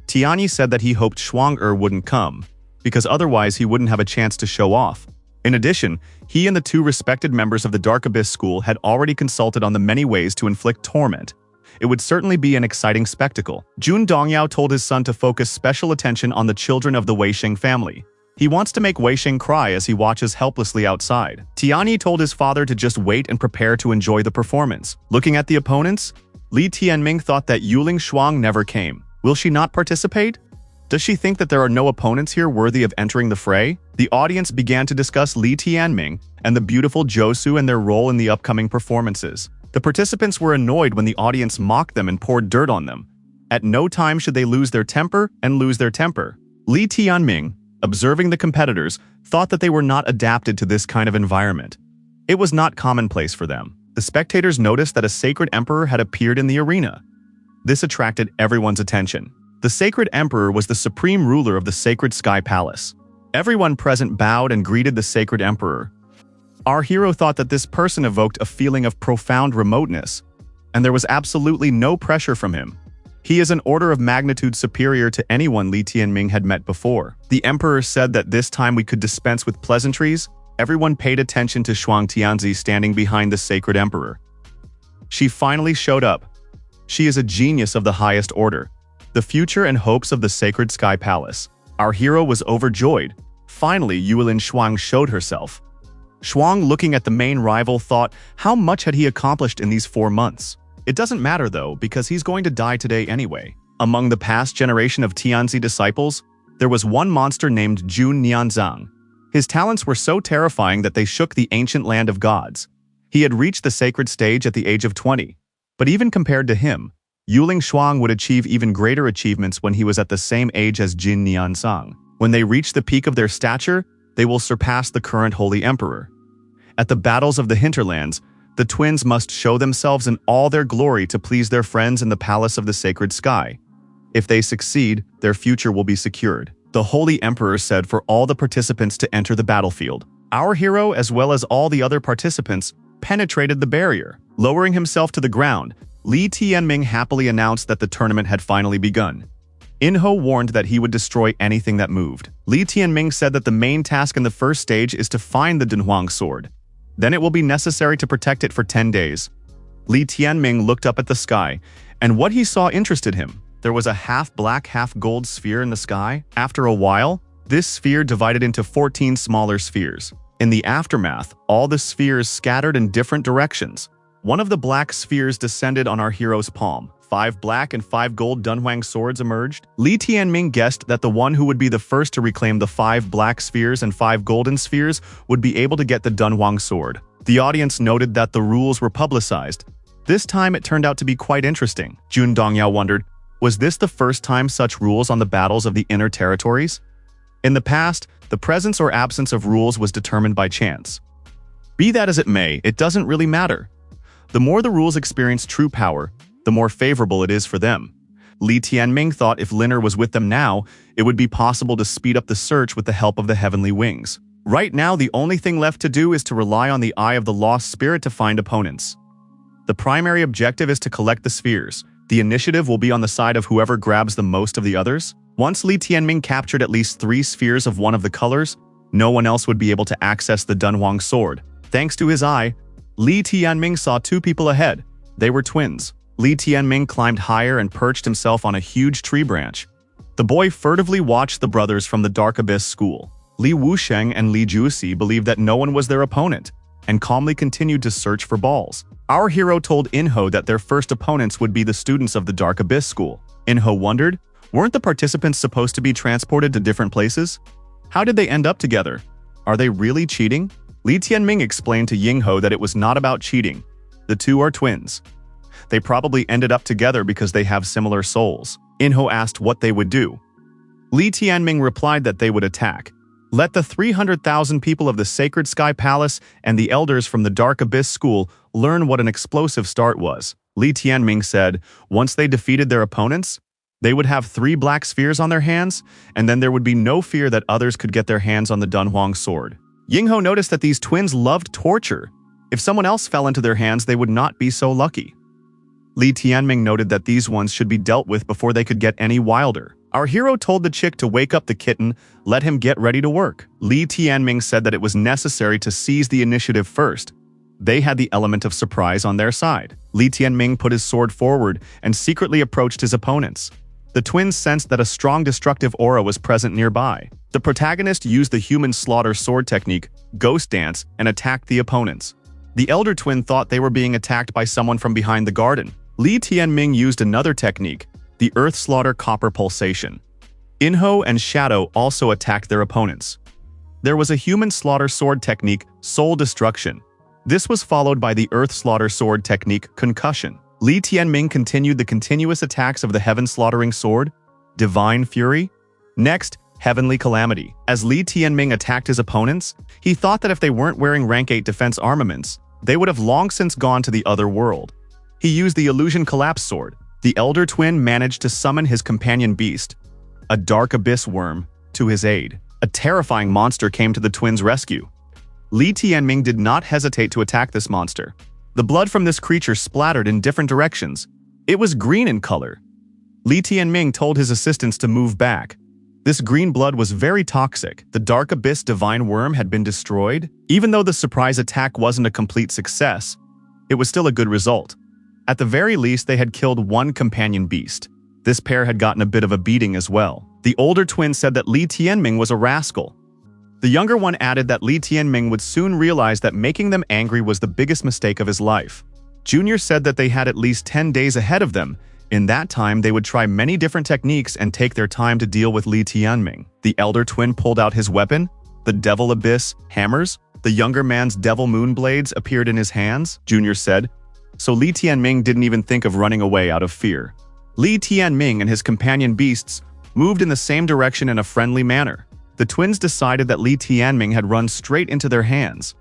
Tiani said that he hoped Shuang wouldn't come, because otherwise he wouldn't have a chance to show off. In addition, he and the two respected members of the Dark Abyss School had already consulted on the many ways to inflict torment. It would certainly be an exciting spectacle. Jun Dongyao told his son to focus special attention on the children of the Weisheng family. He wants to make Weisheng cry as he watches helplessly outside. Tiani told his father to just wait and prepare to enjoy the performance. Looking at the opponents, Li Tianming thought that Yuling Shuang never came. Will she not participate? Does she think that there are no opponents here worthy of entering the fray? The audience began to discuss Li Tianming and the beautiful Josu and their role in the upcoming performances. The participants were annoyed when the audience mocked them and poured dirt on them. At no time should they lose their temper. Li Tianming, observing the competitors, thought that they were not adapted to this kind of environment. It was not commonplace for them. The spectators noticed that a sacred emperor had appeared in the arena. This attracted everyone's attention. The sacred emperor was the supreme ruler of the sacred sky palace. Everyone present bowed and greeted the sacred emperor. Our hero thought that this person evoked a feeling of profound remoteness, and there was absolutely no pressure from him. He is an order of magnitude superior to anyone Li Tianming had met before. The emperor said that this time we could dispense with pleasantries. Everyone paid attention to Shuang Tianzi standing behind the sacred emperor. She finally showed up. She is a genius of the highest order, the future and hopes of the sacred sky palace. Our hero was overjoyed. Finally, Yulin Shuang showed herself. Shuang, looking at the main rival, thought, how much had he accomplished in these 4 months? It doesn't matter though, because he's going to die today anyway. Among the past generation of Tianzi disciples, there was one monster named Jun Nianzang. His talents were so terrifying that they shook the ancient land of gods. He had reached the sacred stage at the age of 20. But even compared to him, Yuling Shuang would achieve even greater achievements when he was at the same age as Jin Nianzang. When they reach the peak of their stature, they will surpass the current holy emperor. At the battles of the hinterlands, the twins must show themselves in all their glory to please their friends in the palace of the sacred sky. If they succeed, their future will be secured. The holy emperor said for all the participants to enter the battlefield. Our hero, as well as all the other participants, penetrated the barrier. Lowering himself to the ground, Li Tianming happily announced that the tournament had finally begun. Enho warned that he would destroy anything that moved. Li Tianming said that the main task in the first stage is to find the Dunhuang sword. Then it will be necessary to protect it for 10 days. Li Tianming looked up at the sky, and what he saw interested him. There was a half-black, half-gold sphere in the sky. After a while, this sphere divided into 14 smaller spheres. In the aftermath, all the spheres scattered in different directions. One of the black spheres descended on our hero's palm. 5 black and 5 gold Dunhuang swords emerged. Li Tianming guessed that the one who would be the first to reclaim the 5 black spheres and 5 golden spheres would be able to get the Dunhuang sword. The audience noted that the rules were publicized. This time it turned out to be quite interesting. Jun Dongyao wondered, was this the first time such rules on the battles of the inner territories? In the past, the presence or absence of rules was determined by chance. Be that as it may, it doesn't really matter. The more the rules experience true power, the more favorable it is for them. Li Tianming thought if Liner was with them now, it would be possible to speed up the search with the help of the heavenly wings. Right now, the only thing left to do is to rely on the eye of the lost spirit to find opponents. The primary objective is to collect the spheres. The initiative will be on the side of whoever grabs the most of the others. Once Li Tianming captured at least 3 spheres of one of the colors, no one else would be able to access the Dunhuang sword. Thanks to his eye, Li Tianming saw 2 people ahead. They were twins. Li Tianming climbed higher and perched himself on a huge tree branch. The boy furtively watched the brothers from the Dark Abyss School. Li Wusheng and Li Jusi believed that no one was their opponent, and calmly continued to search for balls. Our hero told Enho that their first opponents would be the students of the Dark Abyss School. Enho wondered, weren't the participants supposed to be transported to different places? How did they end up together? Are they really cheating? Li Tianming explained to Yingho that it was not about cheating. The two are twins. They probably ended up together because they have similar souls. Yingho asked what they would do. Li Tianming replied that they would attack. Let the 300,000 people of the Sacred Sky Palace and the elders from the Dark Abyss School learn what an explosive start was. Li Tianming said once they defeated their opponents, they would have 3 black spheres on their hands, and then there would be no fear that others could get their hands on the Dunhuang sword. Yingho noticed that these twins loved torture. If someone else fell into their hands, they would not be so lucky. Li Tianming noted that these ones should be dealt with before they could get any wilder. Our hero told the chick to wake up the kitten, let him get ready to work. Li Tianming said that it was necessary to seize the initiative first. They had the element of surprise on their side. Li Tianming put his sword forward and secretly approached his opponents. The twins sensed that a strong destructive aura was present nearby. The protagonist used the human slaughter sword technique, Ghost Dance, and attacked the opponents. The elder twin thought they were being attacked by someone from behind the garden. Li Tianming used another technique, the Earth Slaughter Copper Pulsation. Inho and Shadow also attacked their opponents. There was a human slaughter sword technique, Soul Destruction. This was followed by the Earth Slaughter sword technique, Concussion. Li Tianming continued the continuous attacks of the Heaven Slaughtering Sword, Divine Fury. Next, Heavenly Calamity. As Li Tianming attacked his opponents, he thought that if they weren't wearing rank 8 defense armaments, they would have long since gone to the other world. He used the Illusion Collapse Sword. The elder twin managed to summon his companion beast, a dark abyss worm, to his aid. A terrifying monster came to the twins' rescue. Li Tianming did not hesitate to attack this monster. The blood from this creature splattered in different directions. It was green in color. Li Tianming told his assistants to move back. This green blood was very toxic. The Dark Abyss Divine Worm had been destroyed. Even though the surprise attack wasn't a complete success, it was still a good result. At the very least, they had killed one companion beast. This pair had gotten a bit of a beating as well. The older twin said that Li Tianming was a rascal. The younger one added that Li Tianming would soon realize that making them angry was the biggest mistake of his life. Junior said that they had at least 10 days ahead of them. In that time, they would try many different techniques and take their time to deal with Li Tianming. The elder twin pulled out his weapon, the Devil Abyss hammers. The younger man's Devil Moon blades appeared in his hands, Junior said. So Li Tianming didn't even think of running away out of fear. Li Tianming and his companion beasts moved in the same direction in a friendly manner. The twins decided that Li Tianming had run straight into their hands.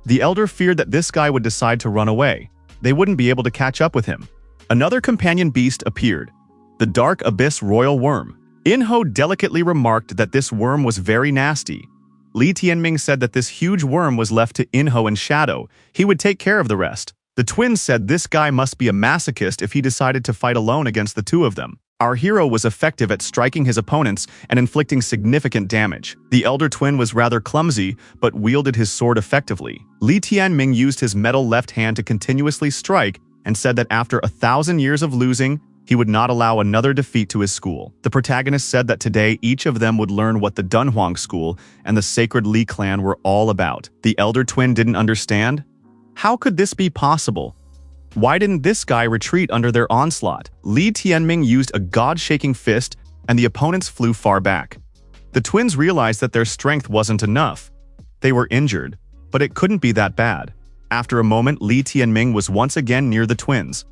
The elder feared that this guy would decide to run away. They wouldn't be able to catch up with him. Another companion beast appeared, the Dark Abyss Royal Worm. Inho delicately remarked that this worm was very nasty. Li Tianming said that this huge worm was left to Inho and Shadow. He would take care of the rest. The twins said this guy must be a masochist if he decided to fight alone against the two of them. Our hero was effective at striking his opponents and inflicting significant damage. The elder twin was rather clumsy, but wielded his sword effectively. Li Tianming used his metal left hand to continuously strike and said that after 1,000 years of losing, he would not allow another defeat to his school. The protagonist said that today each of them would learn what the Dunhuang School and the Sacred Li clan were all about. The elder twin didn't understand. How could this be possible? Why didn't this guy retreat under their onslaught? Li Tianming used a god-shaking fist, and the opponents flew far back. The twins realized that their strength wasn't enough. They were injured, but it couldn't be that bad. After a moment, Li Tianming was once again near the twins.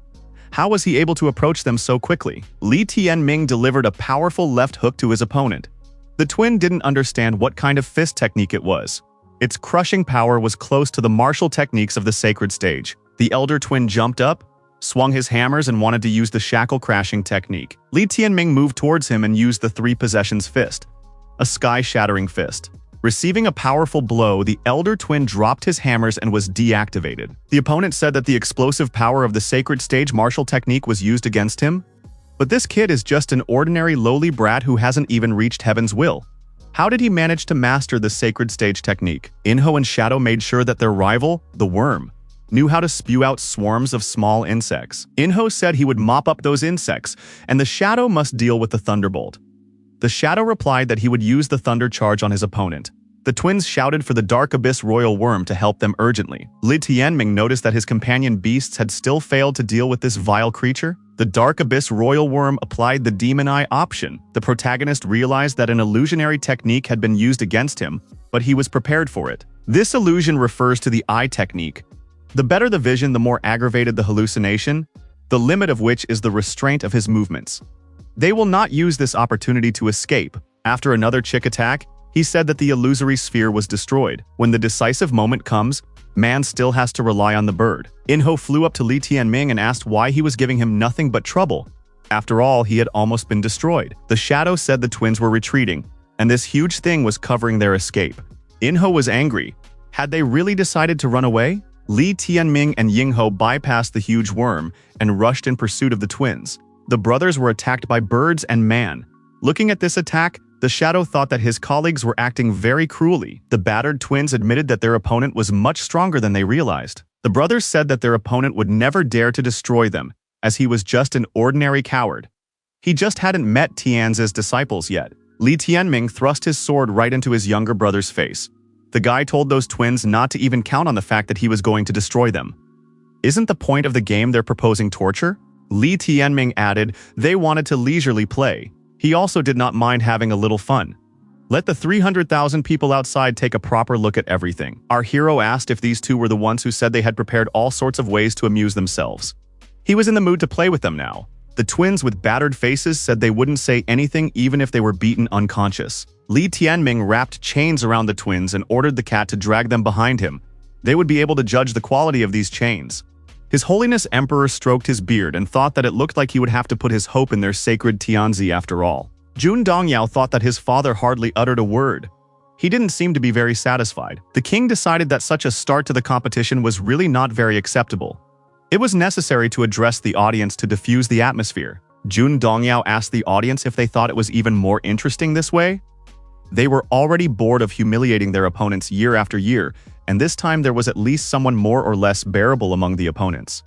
How was he able to approach them so quickly? Li Tianming delivered a powerful left hook to his opponent. The twin didn't understand what kind of fist technique it was. Its crushing power was close to the martial techniques of the sacred stage. The elder twin jumped up, swung his hammers, and wanted to use the shackle crashing technique. Li Tianming moved towards him and used the Three Possessions Fist, a sky-shattering fist. Receiving a powerful blow, the elder twin dropped his hammers and was deactivated. The opponent said that the explosive power of the sacred stage martial technique was used against him. But this kid is just an ordinary lowly brat who hasn't even reached heaven's will. How did he manage to master the sacred stage technique? Inho and Shadow made sure that their rival, the worm, knew how to spew out swarms of small insects. Inho said he would mop up those insects, and the Shadow must deal with the thunderbolt. The Shadow replied that he would use the thunder charge on his opponent. The twins shouted for the Dark Abyss Royal Worm to help them urgently. Li Tianming noticed that his companion beasts had still failed to deal with this vile creature. The Dark Abyss Royal Worm applied the Demon Eye option. The protagonist realized that an illusionary technique had been used against him, but he was prepared for it. This illusion refers to the eye technique. The better the vision, the more aggravated the hallucination, the limit of which is the restraint of his movements. They will not use this opportunity to escape. After another chick attack, he said that the illusory sphere was destroyed. When the decisive moment comes, man still has to rely on the bird. Enro flew up to Li Tianming and asked why he was giving him nothing but trouble. After all, he had almost been destroyed. The shadow said the twins were retreating, and this huge thing was covering their escape. Enro was angry. Had they really decided to run away? Li Tianming and Yingho bypassed the huge worm and rushed in pursuit of the twins. The brothers were attacked by birds and man. Looking at this attack, the shadow thought that his colleagues were acting very cruelly. The battered twins admitted that their opponent was much stronger than they realized. The brothers said that their opponent would never dare to destroy them, as he was just an ordinary coward. He just hadn't met Tianzi's disciples yet. Li Tianming thrust his sword right into his younger brother's face. The guy told those twins not to even count on the fact that he was going to destroy them. Isn't the point of the game they're proposing torture? Li Tianming added they wanted to leisurely play. He also did not mind having a little fun. Let the 300,000 people outside take a proper look at everything. Our hero asked if these two were the ones who said they had prepared all sorts of ways to amuse themselves. He was in the mood to play with them now. The twins with battered faces said they wouldn't say anything even if they were beaten unconscious. Li Tianming wrapped chains around the twins and ordered the cat to drag them behind him. They would be able to judge the quality of these chains. His Holiness Emperor stroked his beard and thought that it looked like he would have to put his hope in their sacred Tianzi after all. Jun Dongyao thought that his father hardly uttered a word. He didn't seem to be very satisfied. The king decided that such a start to the competition was really not very acceptable. It was necessary to address the audience to diffuse the atmosphere. Jun Dongyao asked the audience if they thought it was even more interesting this way. They were already bored of humiliating their opponents year after year, and this time there was at least someone more or less bearable among the opponents.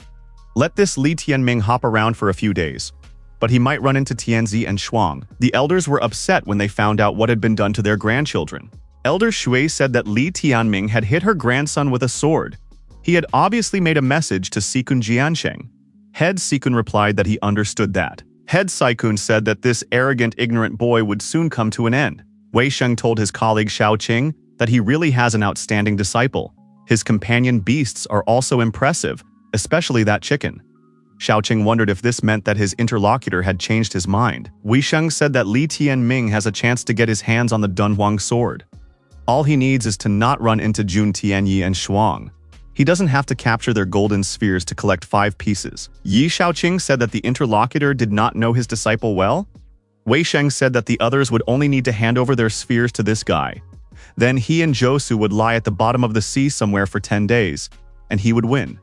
Let this Li Tianming hop around for a few days, but he might run into Tianzi and Shuang. The elders were upset when they found out what had been done to their grandchildren. Elder Shui said that Li Tianming had hit her grandson with a sword. He had obviously made a message to Sikun Jiansheng. Head Sikun replied that he understood that. Head Saikun said that this arrogant, ignorant boy would soon come to an end. Wei Sheng told his colleague Xiaoqing that he really has an outstanding disciple. His companion beasts are also impressive, especially that chicken. Xiaoqing wondered if this meant that his interlocutor had changed his mind. Wei Sheng said that Li Tianming has a chance to get his hands on the Dunhuang sword. All he needs is to not run into Jun Tianyi and Shuang. He doesn't have to capture their golden spheres to collect 5 pieces. Yi Xiaoqing said that the interlocutor did not know his disciple well. Wei Sheng said that the others would only need to hand over their spheres to this guy. Then he and Josu would lie at the bottom of the sea somewhere for 10 days, and he would win.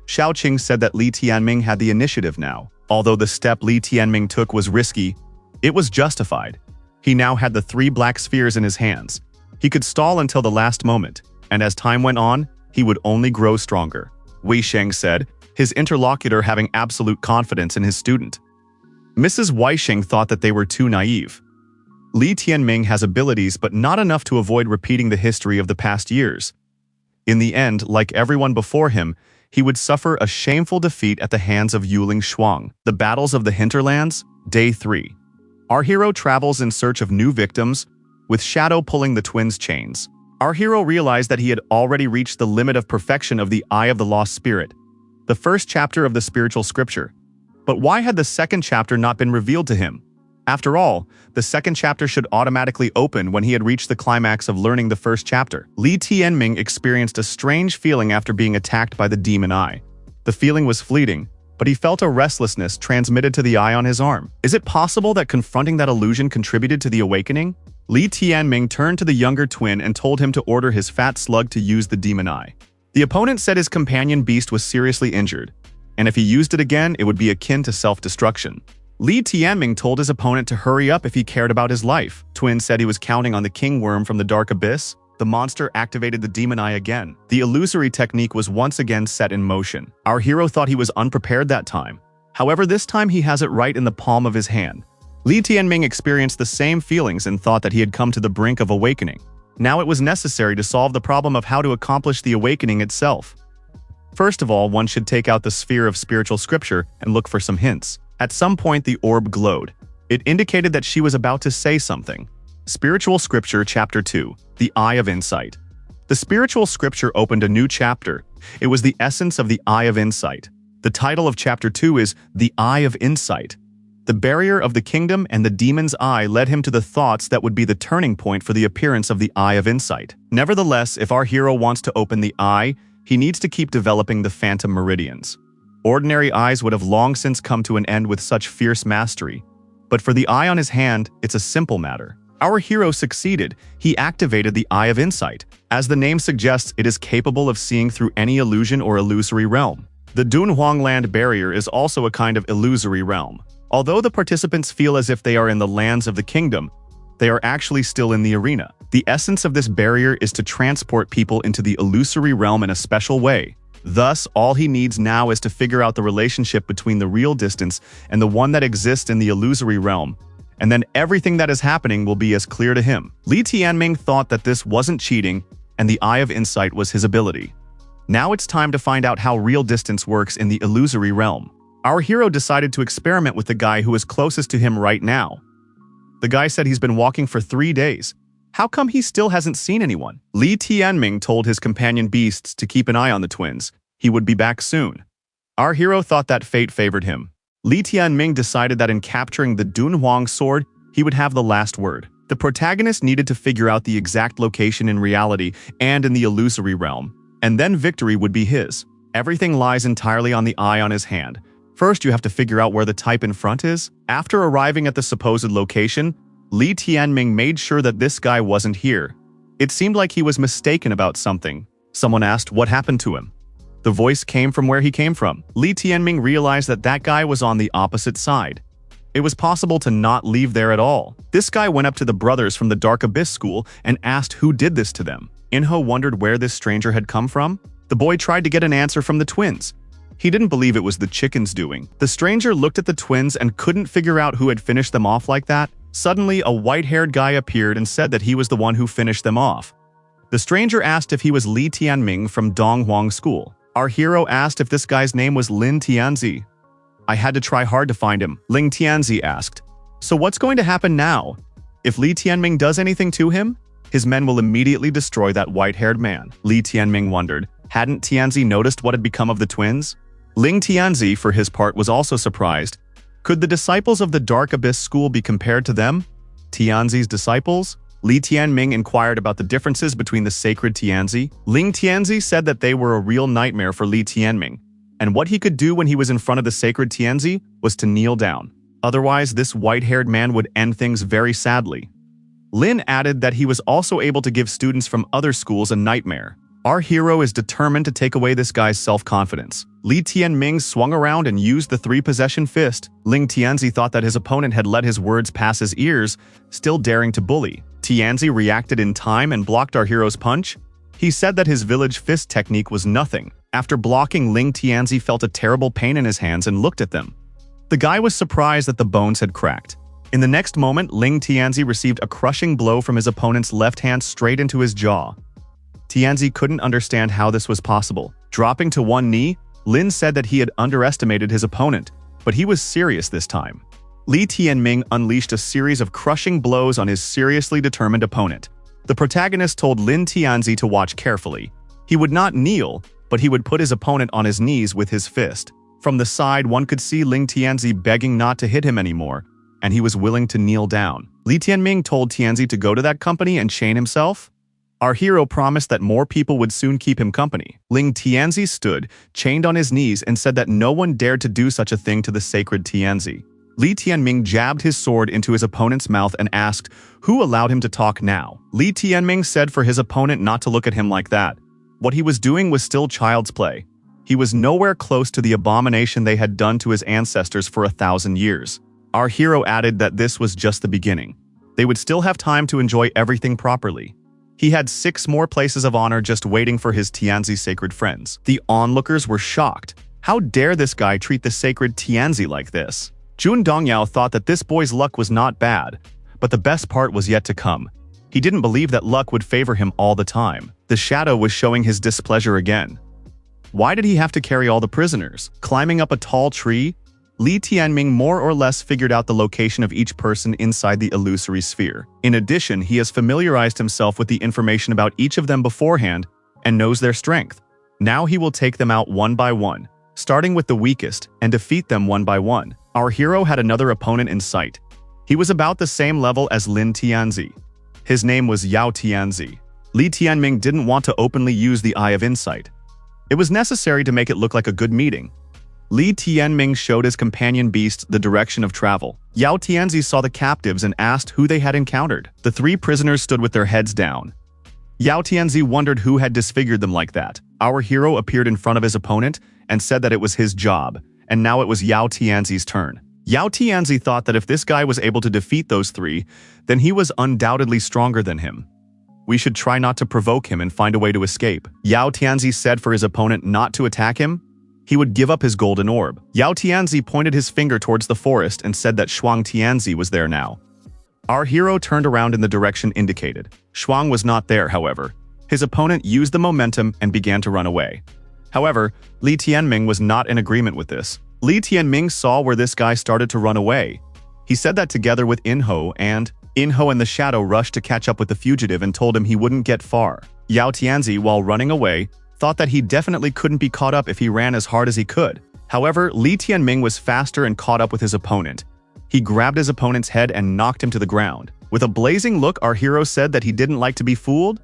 Xiaoqing said that Li Tianming had the initiative now. Although the step Li Tianming took was risky, it was justified. He now had the 3 black spheres in his hands. He could stall until the last moment, and as time went on, he would only grow stronger. Wei Sheng said, his interlocutor having absolute confidence in his student. Mrs. Weisheng thought that they were too naive. Li Tianming has abilities but not enough to avoid repeating the history of the past years. In the end, like everyone before him, he would suffer a shameful defeat at the hands of Yuling Shuang. The Battles of the Hinterlands, Day 3. Our hero travels in search of new victims, with Shadow pulling the twins' chains. Our hero realized that he had already reached the limit of perfection of the Eye of the Lost Spirit, the first chapter of the spiritual scripture. But why had the second chapter not been revealed to him? After all, the second chapter should automatically open when he had reached the climax of learning the first chapter. Li Tianming experienced a strange feeling after being attacked by the demon eye. The feeling was fleeting, but he felt a restlessness transmitted to the eye on his arm. Is it possible that confronting that illusion contributed to the awakening? Li Tianming turned to the younger twin and told him to order his fat slug to use the demon eye. The opponent said his companion beast was seriously injured, and if he used it again, it would be akin to self-destruction. Li Tianming told his opponent to hurry up if he cared about his life. Twin said he was counting on the king worm from the dark abyss. The monster activated the demon eye again. The illusory technique was once again set in motion. Our hero thought he was unprepared that time. However, this time he has it right in the palm of his hand. Li Tianming experienced the same feelings and thought that he had come to the brink of awakening. Now it was necessary to solve the problem of how to accomplish the awakening itself. First of all, one should take out the sphere of spiritual scripture and look for some hints. At some point, the orb glowed. It indicated that she was about to say something. Spiritual Scripture Chapter 2, The Eye of Insight. The spiritual scripture opened a new chapter. It was the essence of the Eye of Insight. The title of Chapter 2 is The Eye of Insight. The barrier of the kingdom and the demon's eye led him to the thoughts that would be the turning point for the appearance of the Eye of Insight. Nevertheless, if our hero wants to open the eye, he needs to keep developing the phantom meridians. Ordinary eyes would have long since come to an end with such fierce mastery. But for the eye on his hand, it's a simple matter. Our hero succeeded. He activated the Eye of Insight. As the name suggests, it is capable of seeing through any illusion or illusory realm. The Dunhuang Land barrier is also a kind of illusory realm. Although the participants feel as if they are in the lands of the kingdom, they are actually still in the arena. The essence of this barrier is to transport people into the illusory realm in a special way. Thus, all he needs now is to figure out the relationship between the real distance and the one that exists in the illusory realm, and then everything that is happening will be as clear to him. Li Tianming thought that this wasn't cheating, and the Eye of Insight was his ability. Now it's time to find out how real distance works in the illusory realm. Our hero decided to experiment with the guy who is closest to him right now. The guy said he's been walking for 3 days. How come he still hasn't seen anyone? Li Tianming told his companion beasts to keep an eye on the twins. He would be back soon. Our hero thought that fate favored him. Li Tianming decided that in capturing the Dunhuang sword, he would have the last word. The protagonist needed to figure out the exact location in reality and in the illusory realm, and then victory would be his. Everything lies entirely on the eye on his hand. First, you have to figure out where the type in front is. After arriving at the supposed location, Li Tianming made sure that this guy wasn't here. It seemed like he was mistaken about something. Someone asked what happened to him. The voice came from where he came from. Li Tianming realized that that guy was on the opposite side. It was possible to not leave there at all. This guy went up to the brothers from the Dark Abyss school and asked who did this to them. Enro wondered where this stranger had come from. The boy tried to get an answer from the twins. He didn't believe it was the chickens doing. The stranger looked at the twins and couldn't figure out who had finished them off like that. Suddenly, a white-haired guy appeared and said that he was the one who finished them off. The stranger asked if he was Li Tianming from Donghuang School. Our hero asked if this guy's name was Lin Tianzi. I had to try hard to find him, Ling Tianzi asked. So what's going to happen now? If Li Tianming does anything to him, his men will immediately destroy that white-haired man. Li Tianming wondered, hadn't Tianzi noticed what had become of the twins? Ling Tianzi, for his part, was also surprised. Could the disciples of the Dark Abyss school be compared to them? Tianzi's disciples? Li Tianming inquired about the differences between the sacred Tianzi. Ling Tianzi said that they were a real nightmare for Li Tianming, and what he could do when he was in front of the sacred Tianzi was to kneel down. Otherwise, this white-haired man would end things very sadly. Lin added that he was also able to give students from other schools a nightmare. Our hero is determined to take away this guy's self-confidence. Li Tianming swung around and used the three-possession fist. Ling Tianzi thought that his opponent had let his words pass his ears, still daring to bully. Tianzi reacted in time and blocked our hero's punch. He said that his village fist technique was nothing. After blocking, Ling Tianzi felt a terrible pain in his hands and looked at them. The guy was surprised that the bones had cracked. In the next moment, Ling Tianzi received a crushing blow from his opponent's left hand straight into his jaw. Tianzi couldn't understand how this was possible. Dropping to one knee, Lin said that he had underestimated his opponent, but he was serious this time. Li Tianming unleashed a series of crushing blows on his seriously determined opponent. The protagonist told Lin Tianzi to watch carefully. He would not kneel, but he would put his opponent on his knees with his fist. From the side, one could see Ling Tianzi begging not to hit him anymore, and he was willing to kneel down. Li Tianming told Tianzi to go to that company and chain himself. Our hero promised that more people would soon keep him company. Ling Tianzi stood, chained on his knees, and said that no one dared to do such a thing to the sacred Tianzi. Li Tianming jabbed his sword into his opponent's mouth and asked, who allowed him to talk now? Li Tianming said for his opponent not to look at him like that. What he was doing was still child's play. He was nowhere close to the abomination they had done to his ancestors for 1,000 years. Our hero added that this was just the beginning. They would still have time to enjoy everything properly. He had 6 more places of honor just waiting for his Tianzi sacred friends. The onlookers were shocked. How dare this guy treat the sacred Tianzi like this? Jun Dongyao thought that this boy's luck was not bad, but the best part was yet to come. He didn't believe that luck would favor him all the time. The shadow was showing his displeasure again. Why did he have to carry all the prisoners? Climbing up a tall tree? Li Tianming more or less figured out the location of each person inside the illusory sphere. In addition, he has familiarized himself with the information about each of them beforehand and knows their strength. Now he will take them out one by one, starting with the weakest, and defeat them one by one. Our hero had another opponent in sight. He was about the same level as Lin Tianzi. His name was Yao Tianzi. Li Tianming didn't want to openly use the Eye of Insight. It was necessary to make it look like a good meeting. Li Tianming showed his companion beast the direction of travel. Yao Tianzi saw the captives and asked who they had encountered. The three prisoners stood with their heads down. Yao Tianzi wondered who had disfigured them like that. Our hero appeared in front of his opponent and said that it was his job, and now it was Yao Tianzi's turn. Yao Tianzi thought that if this guy was able to defeat those three, then he was undoubtedly stronger than him. We should try not to provoke him and find a way to escape. Yao Tianzi said for his opponent not to attack him. He would give up his golden orb. Yao Tianzi pointed his finger towards the forest and said that Shuang Tianzi was there now. Our hero turned around in the direction indicated. Shuang was not there, however. His opponent used the momentum and began to run away. However, Li Tianming was not in agreement with this. Li Tianming saw where this guy started to run away. He said that together with Enro and the shadow rushed to catch up with the fugitive and told him he wouldn't get far. Yao Tianzi, while running away, thought that he definitely couldn't be caught up if he ran as hard as he could. However, Li Tianming was faster and caught up with his opponent. He grabbed his opponent's head and knocked him to the ground. With a blazing look, our hero said that he didn't like to be fooled.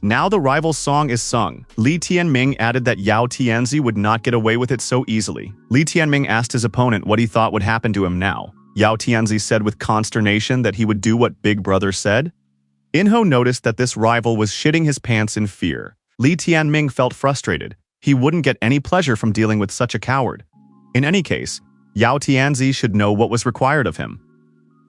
Now the rival's song is sung. Li Tianming added that Yao Tianzi would not get away with it so easily. Li Tianming asked his opponent what he thought would happen to him now. Yao Tianzi said with consternation that he would do what Big Brother said. Enro noticed that this rival was shitting his pants in fear. Li Tianming felt frustrated. He wouldn't get any pleasure from dealing with such a coward. In any case, Yao Tianzi should know what was required of him.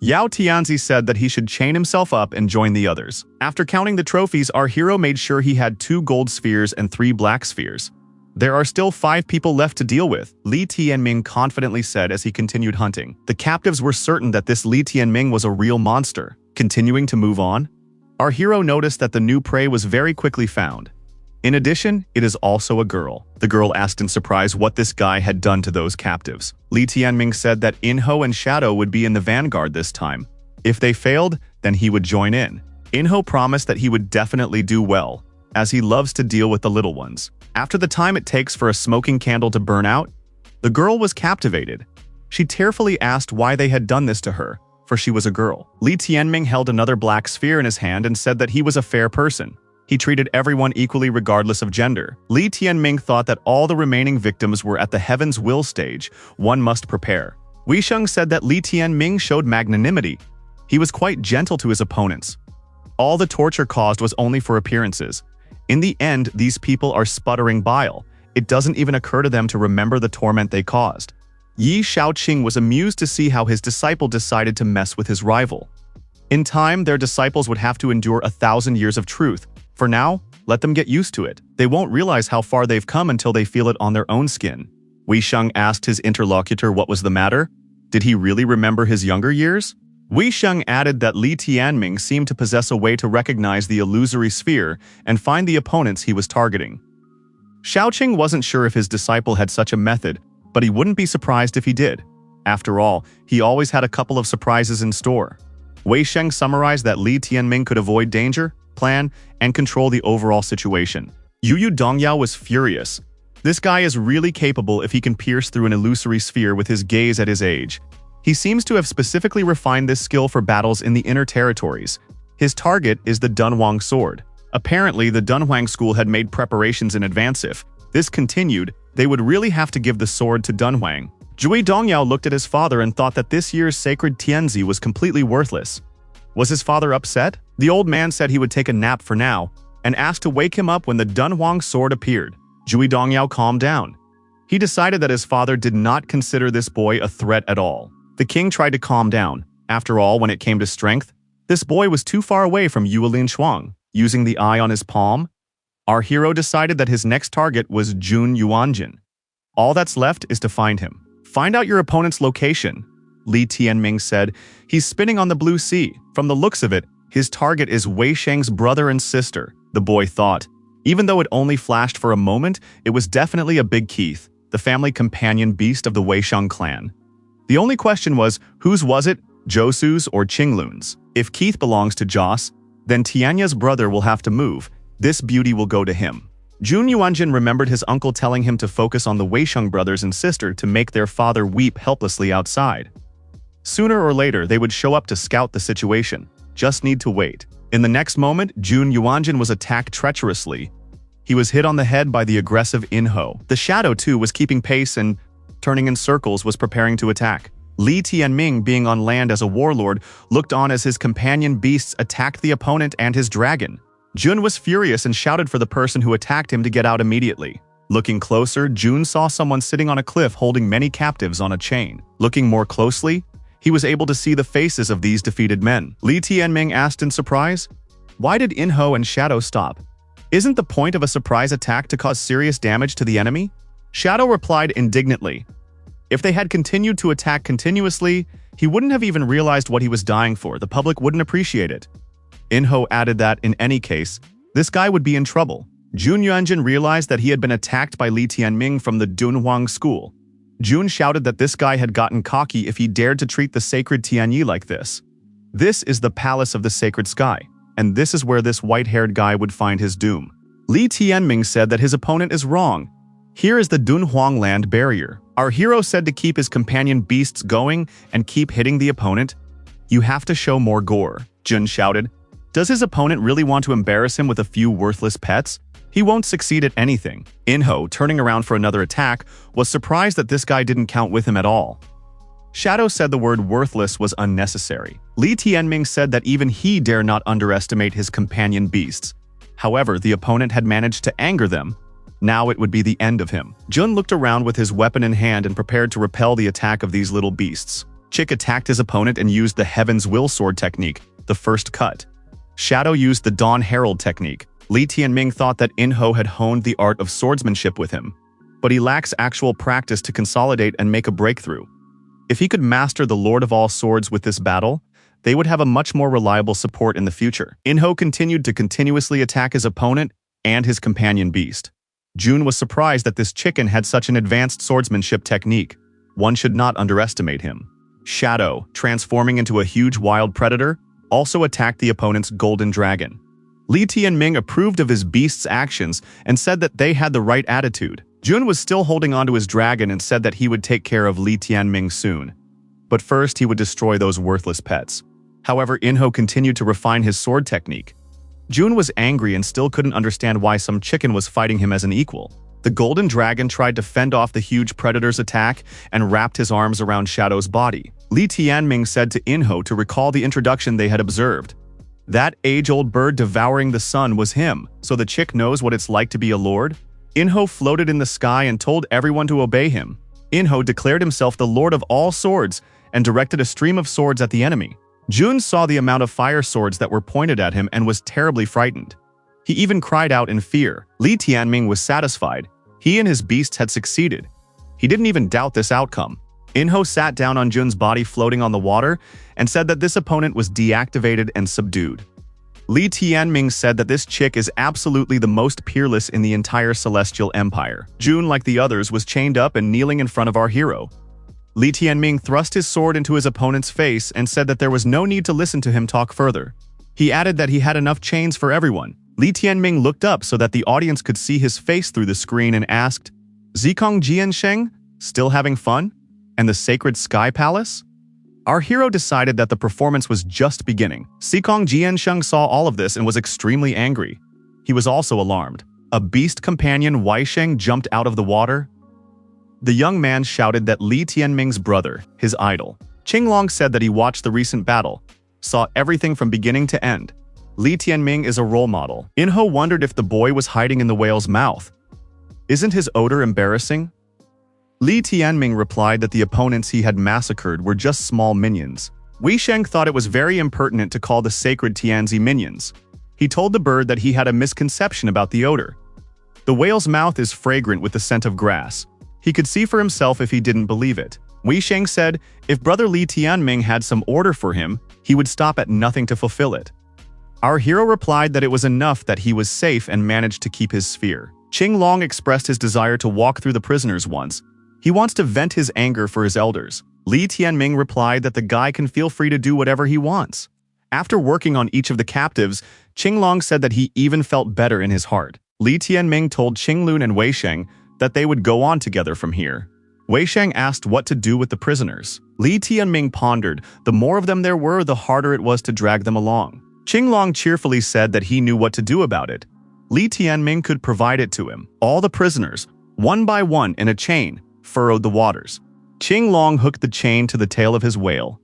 Yao Tianzi said that he should chain himself up and join the others. After counting the trophies, our hero made sure he had 2 gold spheres and 3 black spheres. There are still 5 people left to deal with, Li Tianming confidently said as he continued hunting. The captives were certain that this Li Tianming was a real monster. Continuing to move on, our hero noticed that the new prey was very quickly found. In addition, it is also a girl. The girl asked in surprise what this guy had done to those captives. Li Tianming said that Enro and Shadow would be in the vanguard this time. If they failed, then he would join in. Enro promised that he would definitely do well, as he loves to deal with the little ones. After the time it takes for a smoking candle to burn out, the girl was captivated. She tearfully asked why they had done this to her, for she was a girl. Li Tianming held another black sphere in his hand and said that he was a fair person. He treated everyone equally regardless of gender. Li Tianming thought that all the remaining victims were at the Heaven's Will stage. One must prepare. Wei Sheng said that Li Tianming showed magnanimity. He was quite gentle to his opponents. All the torture caused was only for appearances. In the end, these people are sputtering bile. It doesn't even occur to them to remember the torment they caused. Yi Shaoqing was amused to see how his disciple decided to mess with his rival. In time, their disciples would have to endure 1,000 years of truth. For now, let them get used to it. They won't realize how far they've come until they feel it on their own skin. Wei Sheng asked his interlocutor what was the matter. Did he really remember his younger years? Wei Sheng added that Li Tianming seemed to possess a way to recognize the illusory sphere and find the opponents he was targeting. Shaoqing wasn't sure if his disciple had such a method, but he wouldn't be surprised if he did. After all, he always had a couple of surprises in store. Wei Sheng summarized that Li Tianming could avoid danger, plan, and control the overall situation. Yu Dongyao was furious. This guy is really capable if he can pierce through an illusory sphere with his gaze at his age. He seems to have specifically refined this skill for battles in the inner territories. His target is the Dunhuang sword. Apparently, the Dunhuang school had made preparations in advance. If this continued, they would really have to give the sword to Dunhuang. Zhui Dongyao looked at his father and thought that this year's sacred Tianzi was completely worthless. Was his father upset? The old man said he would take a nap for now, and asked to wake him up when the Dunhuang sword appeared. Zhui Dongyao calmed down. He decided that his father did not consider this boy a threat at all. The king tried to calm down. After all, when it came to strength, this boy was too far away from Yuelin Shuang. Using the eye on his palm, our hero decided that his next target was Jun Yuanjin. All that's left is to find him. Find out your opponent's location, Li Tianming said. He's spinning on the blue sea. From the looks of it, his target is Wei Sheng's brother and sister, the boy thought. Even though it only flashed for a moment, it was definitely a big Keith, the family companion beast of the Weisheng clan. The only question was, whose was it, Josu's or Qinglun's? If Keith belongs to Joss, then Tianya's brother will have to move. This beauty will go to him. Jun Yuanjin remembered his uncle telling him to focus on the Weisheng brothers and sister to make their father weep helplessly outside. Sooner or later, they would show up to scout the situation. Just need to wait. In the next moment, Jun Yuanjin was attacked treacherously. He was hit on the head by the aggressive Enro. The shadow, too, was keeping pace and, turning in circles, was preparing to attack. Li Tianming, being on land as a warlord, looked on as his companion beasts attacked the opponent and his dragon. Jun was furious and shouted for the person who attacked him to get out immediately. Looking closer, Jun saw someone sitting on a cliff holding many captives on a chain. Looking more closely, he was able to see the faces of these defeated men. Li Tianming asked in surprise, "Why did Enho and Shadow stop? Isn't the point of a surprise attack to cause serious damage to the enemy?" Shadow replied indignantly, "If they had continued to attack continuously, he wouldn't have even realized what he was dying for. The public wouldn't appreciate it." Enho added that, in any case, this guy would be in trouble. Jun Yuanjin realized that he had been attacked by Li Tianming from the Dunhuang school. Jun shouted that this guy had gotten cocky if he dared to treat the sacred Tianyi like this. This is the palace of the sacred sky, and this is where this white-haired guy would find his doom. Li Tianming said that his opponent is wrong. Here is the Dunhuang land barrier. Our hero said to keep his companion beasts going and keep hitting the opponent. You have to show more gore, Jun shouted. Does his opponent really want to embarrass him with a few worthless pets? He won't succeed at anything. Enho, turning around for another attack, was surprised that this guy didn't count with him at all. Shadow said the word worthless was unnecessary. Li Tianming said that even he dare not underestimate his companion beasts. However, the opponent had managed to anger them. Now it would be the end of him. Jun looked around with his weapon in hand and prepared to repel the attack of these little beasts. Chick attacked his opponent and used the Heaven's Will Sword technique, the first cut. Shadow used the Dawn Herald technique. Li Tianming thought that Enho had honed the art of swordsmanship with him, but he lacks actual practice to consolidate and make a breakthrough. If he could master the Lord of all Swords with this battle, they would have a much more reliable support in the future. Enho continued to continuously attack his opponent and his companion beast. Jun was surprised that this chicken had such an advanced swordsmanship technique. One should not underestimate him. Shadow, transforming into a huge wild predator, also attacked the opponent's golden dragon. Li Tianming approved of his beast's actions and said that they had the right attitude. Jun was still holding onto his dragon and said that he would take care of Li Tianming soon. But first, he would destroy those worthless pets. However, Enho continued to refine his sword technique. Jun was angry and still couldn't understand why some chicken was fighting him as an equal. The golden dragon tried to fend off the huge predator's attack and wrapped his arms around Shadow's body. Li Tianming said to Enho to recall the introduction they had observed. That age-old bird devouring the sun was him, so the chick knows what it's like to be a lord? Enho floated in the sky and told everyone to obey him. Enho declared himself the lord of all swords and directed a stream of swords at the enemy. Jun saw the amount of fire swords that were pointed at him and was terribly frightened. He even cried out in fear. Li Tianming was satisfied. He and his beasts had succeeded. He didn't even doubt this outcome. Enho sat down on Jun's body floating on the water and said that this opponent was deactivated and subdued. Li Tianming said that this chick is absolutely the most peerless in the entire Celestial Empire. Jun, like the others, was chained up and kneeling in front of our hero. Li Tianming thrust his sword into his opponent's face and said that there was no need to listen to him talk further. He added that he had enough chains for everyone. Li Tianming looked up so that the audience could see his face through the screen and asked, "Zikong Jiansheng? Still having fun? And the Sacred Sky Palace?" Our hero decided that the performance was just beginning. Zikong Jiansheng saw all of this and was extremely angry. He was also alarmed. A beast companion Weisheng jumped out of the water. The young man shouted that Li Tianming's brother, his idol. Qinglong said that he watched the recent battle, saw everything from beginning to end. Li Tianming is a role model. Enho wondered if the boy was hiding in the whale's mouth. Isn't his odor embarrassing? Li Tianming replied that the opponents he had massacred were just small minions. Weisheng thought it was very impertinent to call the sacred Tianzi minions. He told the bird that he had a misconception about the odor. The whale's mouth is fragrant with the scent of grass. He could see for himself if he didn't believe it. Weisheng said if brother Li Tianming had some order for him, he would stop at nothing to fulfill it. Our hero replied that it was enough that he was safe and managed to keep his sphere. Qing Long expressed his desire to walk through the prisoners once. He wants to vent his anger for his elders. Li Tianming replied that the guy can feel free to do whatever he wants. After working on each of the captives, Qing Long said that he even felt better in his heart. Li Tianming told Qing Lun and Wei Sheng that they would go on together from here. Wei Sheng asked what to do with the prisoners. Li Tianming pondered. The more of them there were, the harder it was to drag them along. Qing Long cheerfully said that he knew what to do about it. Li Tianming could provide it to him. All the prisoners, one by one in a chain, furrowed the waters. Qing Long hooked the chain to the tail of his whale.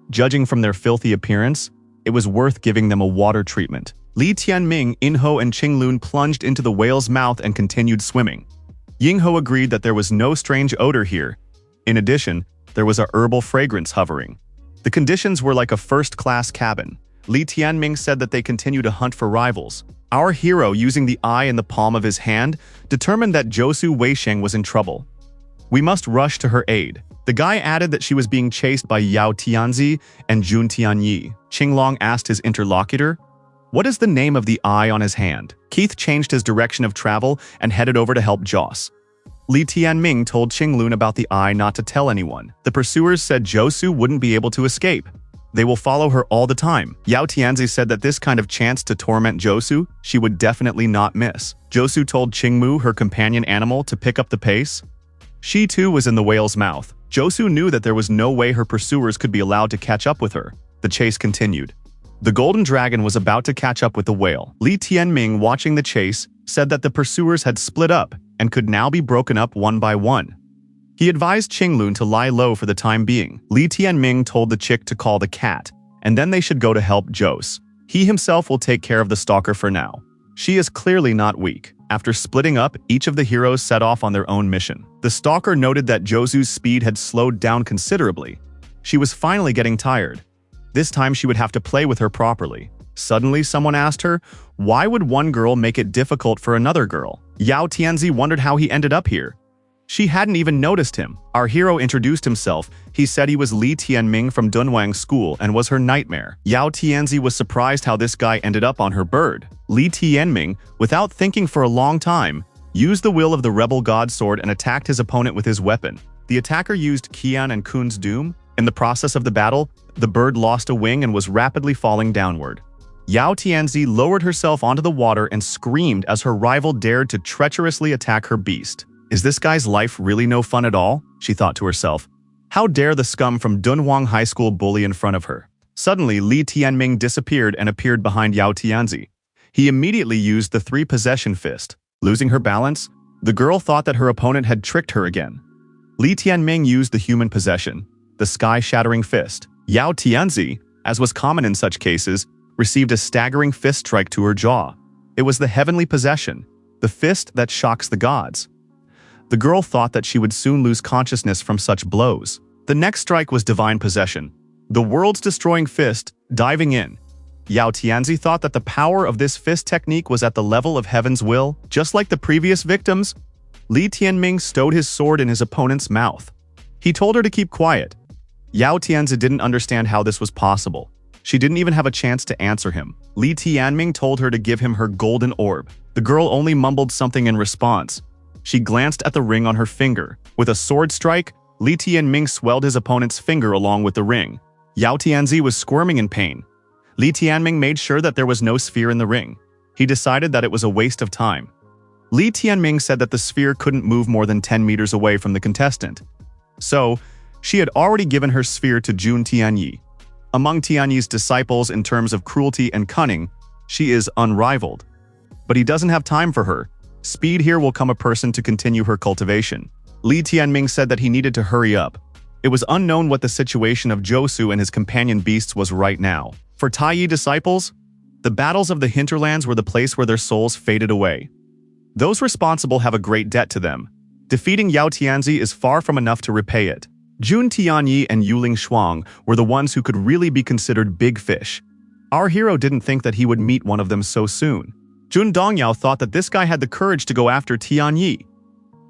Judging from their filthy appearance, it was worth giving them a water treatment. Li Tianming, Yingho, and Qing Lun plunged into the whale's mouth and continued swimming. Yingho agreed that there was no strange odor here. In addition, there was a herbal fragrance hovering. The conditions were like a first-class cabin. Li Tianming said that they continued to hunt for rivals. Our hero, using the eye in the palm of his hand, determined that Josu Weisheng was in trouble. We must rush to her aid. The guy added that she was being chased by Yao Tianzi and Jun Tianyi. Qing Long asked his interlocutor, "What is the name of the eye on his hand?" Keith changed his direction of travel and headed over to help Joss. Li Tianming told Qing Lun about the eye not to tell anyone. The pursuers said Josu wouldn't be able to escape. They will follow her all the time. Yao Tianzi said that this kind of chance to torment Josu, she would definitely not miss. Josu told Qingmu, her companion animal, to pick up the pace. She too was in the whale's mouth. Josu knew that there was no way her pursuers could be allowed to catch up with her. The chase continued. The golden dragon was about to catch up with the whale. Li Tianming, watching the chase, said that the pursuers had split up and could now be broken up one by one. He advised Qing Lun to lie low for the time being. Li Tianming told the chick to call the cat, and then they should go to help Jos. He himself will take care of the stalker for now. She is clearly not weak. After splitting up, each of the heroes set off on their own mission. The stalker noted that Josu's speed had slowed down considerably. She was finally getting tired. This time she would have to play with her properly. Suddenly, someone asked her, why would one girl make it difficult for another girl? Yao Tianzi wondered how he ended up here. She hadn't even noticed him. Our hero introduced himself. He said he was Li Tianming from Dunhuang School and was her nightmare. Yao Tianzi was surprised how this guy ended up on her bird. Li Tianming, without thinking for a long time, used the will of the rebel god sword and attacked his opponent with his weapon. The attacker used Qian and Kun's Doom. In the process of the battle, the bird lost a wing and was rapidly falling downward. Yao Tianzi lowered herself onto the water and screamed as her rival dared to treacherously attack her beast. Is this guy's life really no fun at all? She thought to herself. How dare the scum from Dunhuang High School bully in front of her? Suddenly, Li Tianming disappeared and appeared behind Yao Tianzi. He immediately used the three-possession fist. Losing her balance, the girl thought that her opponent had tricked her again. Li Tianming used the human possession, the sky-shattering fist. Yao Tianzi, as was common in such cases, received a staggering fist strike to her jaw. It was the heavenly possession, the fist that shocks the gods. The girl thought that she would soon lose consciousness from such blows. The next strike was divine possession, the world's destroying fist, diving in. Yao Tianzi thought that the power of this fist technique was at the level of heaven's will. Just like the previous victims, Li Tianming stowed his sword in his opponent's mouth. He told her to keep quiet. Yao Tianzi didn't understand how this was possible. She didn't even have a chance to answer him. Li Tianming told her to give him her golden orb. The girl only mumbled something in response. She glanced at the ring on her finger. With a sword strike, Li Tianming swelled his opponent's finger along with the ring. Yao Tianzi was squirming in pain. Li Tianming made sure that there was no sphere in the ring. He decided that it was a waste of time. Li Tianming said that the sphere couldn't move more than 10 meters away from the contestant. So, she had already given her sphere to Jun Tianyi. Among Tianyi's disciples in terms of cruelty and cunning, she is unrivaled. But he doesn't have time for her. Speed here will come a person to continue her cultivation. Li Tianming said that he needed to hurry up. It was unknown what the situation of Josu and his companion beasts was right now. For Taiyi disciples, the battles of the hinterlands were the place where their souls faded away. Those responsible have a great debt to them. Defeating Yao Tianzi is far from enough to repay it. Jun Tianyi and Yuling Shuang were the ones who could really be considered big fish. Our hero didn't think that he would meet one of them so soon. Jun Dongyao thought that this guy had the courage to go after Tianyi.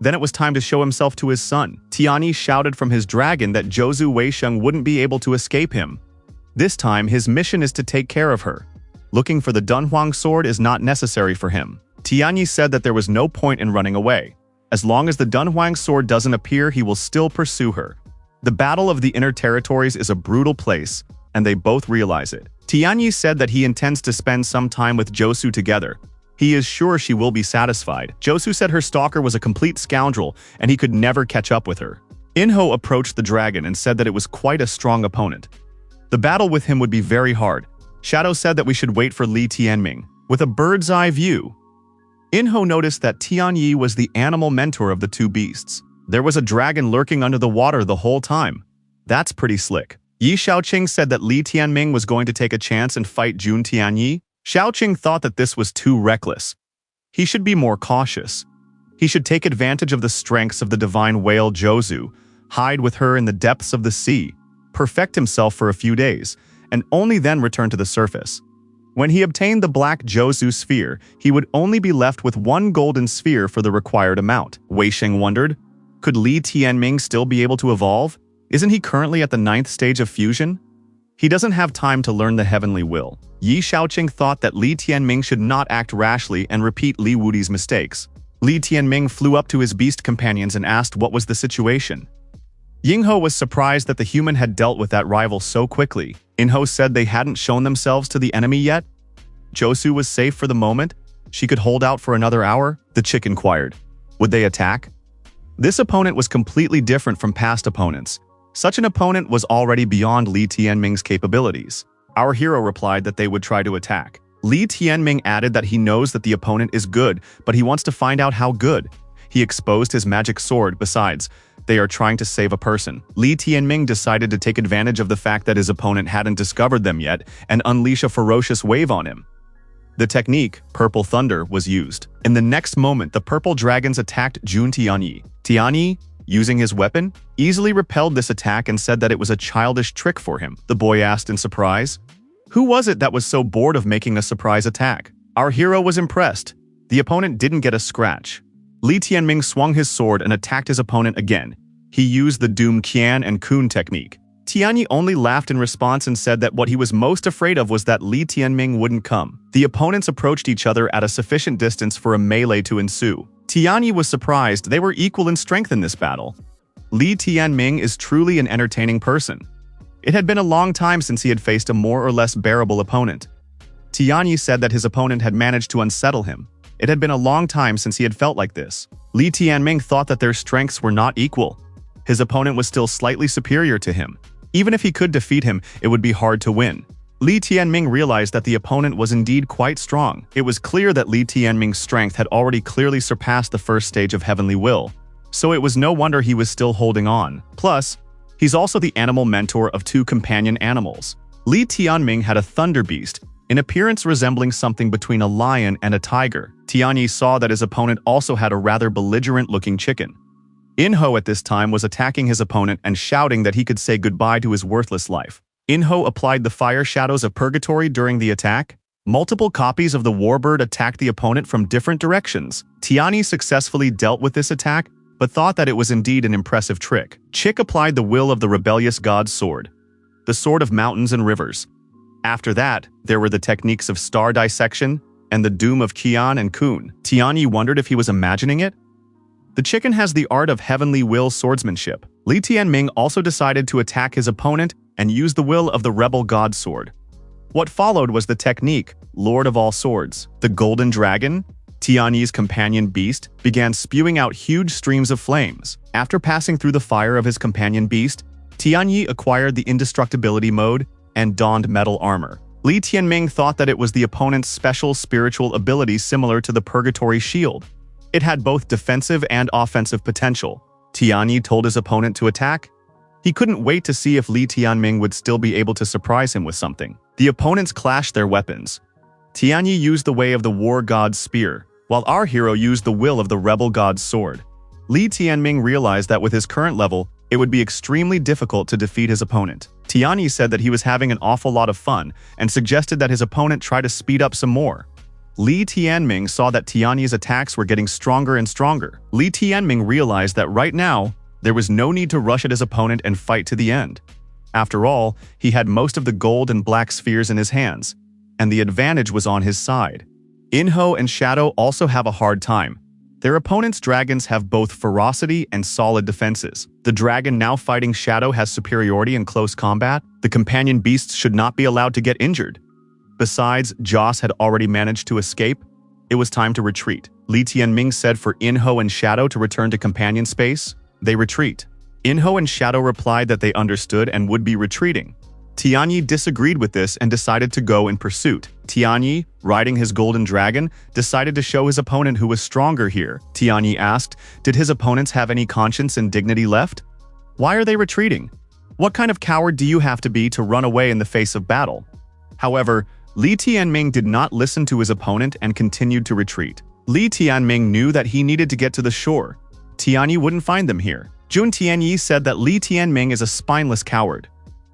Then it was time to show himself to his son. Tianyi shouted from his dragon that Josu Weisheng wouldn't be able to escape him. This time, his mission is to take care of her. Looking for the Dunhuang sword is not necessary for him. Tianyi said that there was no point in running away. As long as the Dunhuang sword doesn't appear, he will still pursue her. The Battle of the Inner Territories is a brutal place, and they both realize it. Tianyi said that he intends to spend some time with Josu together. He is sure she will be satisfied. Josu said her stalker was a complete scoundrel, and he could never catch up with her. Inho approached the dragon and said that it was quite a strong opponent. The battle with him would be very hard. Shadow said that we should wait for Li Tianming. With a bird's eye view, Inho noticed that Tianyi was the animal mentor of the two beasts. There was a dragon lurking under the water the whole time. That's pretty slick. Yi Shaoqing said that Li Tianming was going to take a chance and fight Jun Tianyi. Shaoqing thought that this was too reckless. He should be more cautious. He should take advantage of the strengths of the divine whale Josu, hide with her in the depths of the sea, perfect himself for a few days, and only then return to the surface. When he obtained the black Josu sphere, he would only be left with one golden sphere for the required amount. Wei Sheng wondered, could Li Tianming still be able to evolve? Isn't he currently at the 9th stage of fusion? He doesn't have time to learn the heavenly will. Yi Shaoqing thought that Li Tianming should not act rashly and repeat Li Wudi's mistakes. Li Tianming flew up to his beast companions and asked what was the situation. Yingho was surprised that the human had dealt with that rival so quickly. Inho said they hadn't shown themselves to the enemy yet. Josu was safe for the moment. She could hold out for another hour. The chick inquired, would they attack? This opponent was completely different from past opponents. Such an opponent was already beyond Li Tianming's capabilities. Our hero replied that they would try to attack. Li Tianming added that he knows that the opponent is good, but he wants to find out how good. He exposed his magic sword. Besides, they are trying to save a person. Li Tianming decided to take advantage of the fact that his opponent hadn't discovered them yet and unleash a ferocious wave on him. The technique, Purple Thunder, was used. In the next moment, the purple dragons attacked Jun Tianyi. Tianyi, using his weapon, easily repelled this attack and said that it was a childish trick for him. The boy asked in surprise, who was it that was so bored of making a surprise attack? Our hero was impressed. The opponent didn't get a scratch. Li Tianming swung his sword and attacked his opponent again. He used the Doom Qian and Kun technique. Tianyi only laughed in response and said that what he was most afraid of was that Li Tianming wouldn't come. The opponents approached each other at a sufficient distance for a melee to ensue. Tianyi was surprised they were equal in strength in this battle. Li Tianming is truly an entertaining person. It had been a long time since he had faced a more or less bearable opponent. Tianyi said that his opponent had managed to unsettle him. It had been a long time since he had felt like this. Li Tianming thought that their strengths were not equal. His opponent was still slightly superior to him. Even if he could defeat him, it would be hard to win. Li Tianming realized that the opponent was indeed quite strong. It was clear that Li Tianming's strength had already clearly surpassed the first stage of Heavenly Will, so it was no wonder he was still holding on. Plus, he's also the animal mentor of two companion animals. Li Tianming had a thunder beast, in appearance resembling something between a lion and a tiger. Tianyi saw that his opponent also had a rather belligerent-looking chicken. Inho at this time was attacking his opponent and shouting that he could say goodbye to his worthless life. Inho applied the fire shadows of purgatory during the attack. Multiple copies of the warbird attacked the opponent from different directions. Tianyi successfully dealt with this attack, but thought that it was indeed an impressive trick. Chick applied the will of the rebellious god's sword, the sword of mountains and rivers. After that, there were the techniques of star dissection and the doom of Qian and Kun. Tianyi wondered if he was imagining it. The chicken has the art of heavenly will swordsmanship. Li Tianming also decided to attack his opponent and use the will of the rebel god sword. What followed was the technique, Lord of all swords. The golden dragon, Tianyi's companion beast, began spewing out huge streams of flames. After passing through the fire of his companion beast, Tianyi acquired the indestructibility mode and donned metal armor. Li Tianming thought that it was the opponent's special spiritual ability similar to the purgatory shield. It had both defensive and offensive potential. Tianyi told his opponent to attack. He couldn't wait to see if Li Tianming would still be able to surprise him with something. The opponents clashed their weapons. Tianyi used the way of the war god's spear, while our hero used the will of the rebel god's sword. Li Tianming realized that with his current level, it would be extremely difficult to defeat his opponent. Tianyi said that he was having an awful lot of fun and suggested that his opponent try to speed up some more. Li Tianming saw that Tianyi's attacks were getting stronger and stronger. Li Tianming realized that right now, there was no need to rush at his opponent and fight to the end. After all, he had most of the gold and black spheres in his hands, and the advantage was on his side. Enro and Shadow also have a hard time. Their opponent's dragons have both ferocity and solid defenses. The dragon now fighting Shadow has superiority in close combat. The companion beasts should not be allowed to get injured. Besides, Joss had already managed to escape. It was time to retreat. Li Tianming said for Enro and Shadow to return to companion space. They retreat. Enro and Shadow replied that they understood and would be retreating. Tianyi disagreed with this and decided to go in pursuit. Tianyi, riding his golden dragon, decided to show his opponent who was stronger here. Tianyi asked, did his opponents have any conscience and dignity left? Why are they retreating? What kind of coward do you have to be to run away in the face of battle? However, Li Tianming did not listen to his opponent and continued to retreat. Li Tianming knew that he needed to get to the shore. Tianyi wouldn't find them here. Jun Tianyi said that Li Tianming is a spineless coward.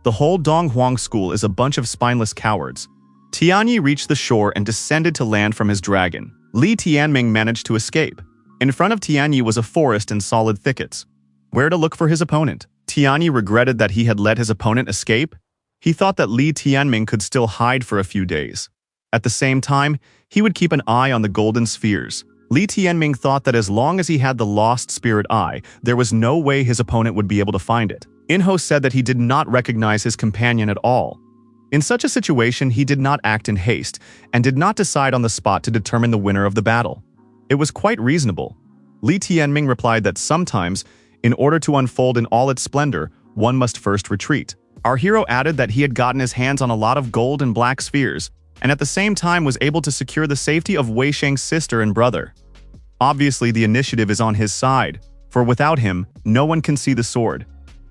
The whole Donghuang school is a bunch of spineless cowards. Tianyi reached the shore and descended to land from his dragon. Li Tianming managed to escape. In front of Tianyi was a forest and solid thickets. Where to look for his opponent? Tianyi regretted that he had let his opponent escape. He thought that Li Tianming could still hide for a few days. At the same time, he would keep an eye on the golden spheres. Li Tianming thought that as long as he had the lost spirit eye, there was no way his opponent would be able to find it. Enro said that he did not recognize his companion at all. In such a situation, he did not act in haste and did not decide on the spot to determine the winner of the battle. It was quite reasonable. Li Tianming replied that sometimes, in order to unfold in all its splendor, one must first retreat. Our hero added that he had gotten his hands on a lot of gold and black spheres, and at the same time was able to secure the safety of Wei Sheng's sister and brother. Obviously, the initiative is on his side, for without him, no one can see the sword.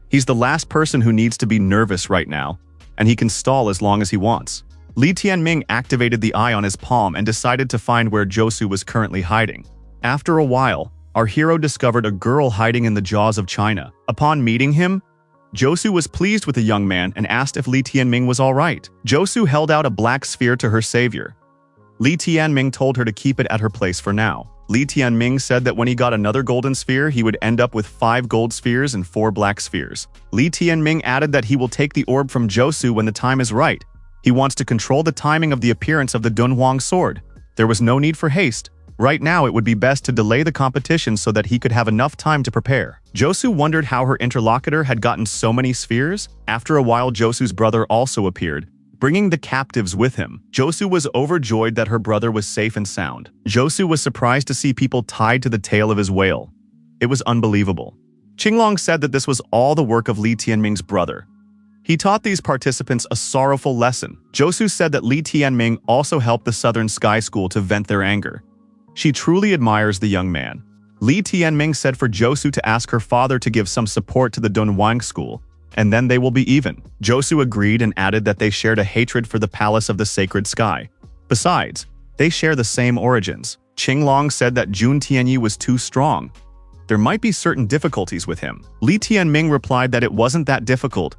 He's the last person who needs to be nervous right now, and he can stall as long as he wants. Li Tianming activated the eye on his palm and decided to find where Josu was currently hiding. After a while, our hero discovered a girl hiding in the jaws of China. Upon meeting him, Josu was pleased with the young man and asked if Li Tianming was all right. Josu held out a black sphere to her savior. Li Tianming told her to keep it at her place for now. Li Tianming said that when he got another golden sphere, he would end up with 5 gold spheres and 4 black spheres. Li Tianming added that he will take the orb from Josu when the time is right. He wants to control the timing of the appearance of the Dunhuang sword. There was no need for haste. Right now, it would be best to delay the competition so that he could have enough time to prepare. Josu wondered how her interlocutor had gotten so many spheres. After a while, Josu's brother also appeared, bringing the captives with him. Josu was overjoyed that her brother was safe and sound. Josu was surprised to see people tied to the tail of his whale. It was unbelievable. Qinglong said that this was all the work of Li Tianming's brother. He taught these participants a sorrowful lesson. Josu said that Li Tianming also helped the Southern Sky School to vent their anger. She truly admires the young man. Li Tianming said for Josu to ask her father to give some support to the Dunhuang school, and then they will be even. Josu agreed and added that they shared a hatred for the Palace of the Sacred Sky. Besides, they share the same origins. Qinglong said that Jun Tianyi was too strong. There might be certain difficulties with him. Li Tianming replied that it wasn't that difficult,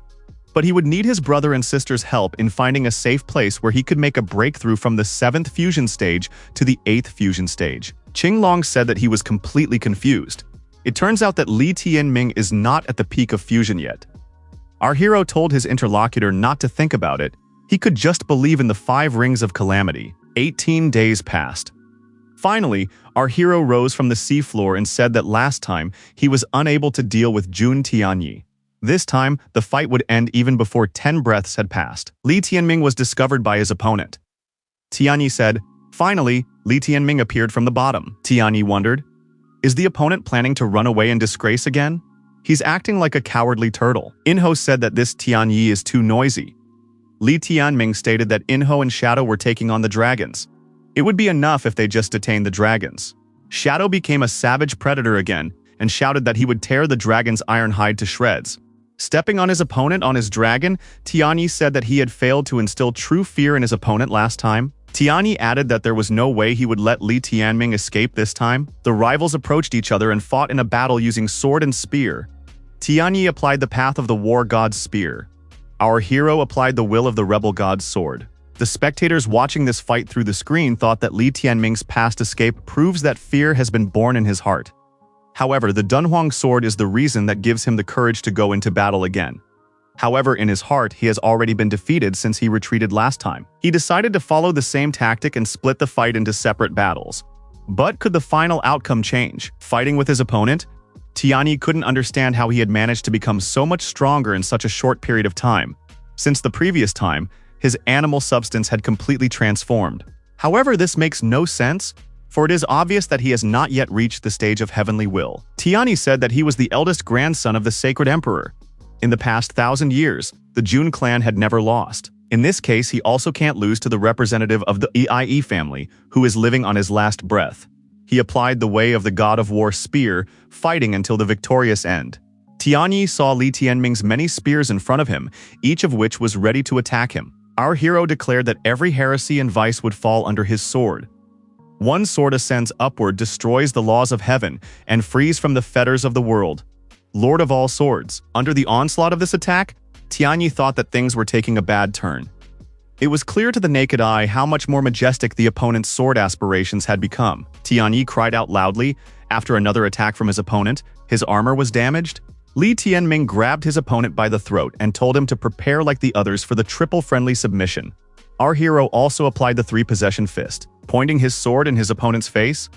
but he would need his brother and sister's help in finding a safe place where he could make a breakthrough from the 7th fusion stage to the 8th fusion stage. Qinglong said that he was completely confused. It turns out that Li Tianming is not at the peak of fusion yet. Our hero told his interlocutor not to think about it. He could just believe in the 5 rings of calamity. 18 days passed. Finally, our hero rose from the seafloor and said that last time he was unable to deal with Jun Tianyi. This time, the fight would end even before 10 breaths had passed. Li Tianming was discovered by his opponent. Tianyi said, finally, Li Tianming appeared from the bottom. Tianyi wondered, is the opponent planning to run away in disgrace again? He's acting like a cowardly turtle. Enro said that this Tianyi is too noisy. Li Tianming stated that Enro and Shadow were taking on the dragons. It would be enough if they just detained the dragons. Shadow became a savage predator again and shouted that he would tear the dragon's iron hide to shreds. Stepping on his opponent on his dragon, Tianyi said that he had failed to instill true fear in his opponent last time. Tianyi added that there was no way he would let Li Tianming escape this time. The rivals approached each other and fought in a battle using sword and spear. Tianyi applied the path of the war god's spear. Our hero applied the will of the rebel god's sword. The spectators watching this fight through the screen thought that Li Tianming's past escape proves that fear has been born in his heart. However, the Dunhuang sword is the reason that gives him the courage to go into battle again. However, in his heart, he has already been defeated since he retreated last time. He decided to follow the same tactic and split the fight into separate battles. But could the final outcome change? Fighting with his opponent, Tianyi couldn't understand how he had managed to become so much stronger in such a short period of time. Since the previous time, his animal substance had completely transformed. However, this makes no sense, for it is obvious that he has not yet reached the stage of heavenly will. Tianyi said that he was the eldest grandson of the sacred emperor. In the past 1,000 years, the Jun clan had never lost. In this case, he also can't lose to the representative of the Eie family, who is living on his last breath. He applied the way of the god of war spear, fighting until the victorious end. Tianyi saw Li Tianming's many spears in front of him, each of which was ready to attack him. Our hero declared that every heresy and vice would fall under his sword. One sword ascends upward, destroys the laws of heaven, and frees from the fetters of the world. Lord of all swords. Under the onslaught of this attack, Tianyi thought that things were taking a bad turn. It was clear to the naked eye how much more majestic the opponent's sword aspirations had become. Tianyi cried out loudly. After another attack from his opponent, his armor was damaged. Li Tianming grabbed his opponent by the throat and told him to prepare like the others for the triple-friendly submission. Our hero also applied the three-possession fist, pointing his sword in his opponent's face.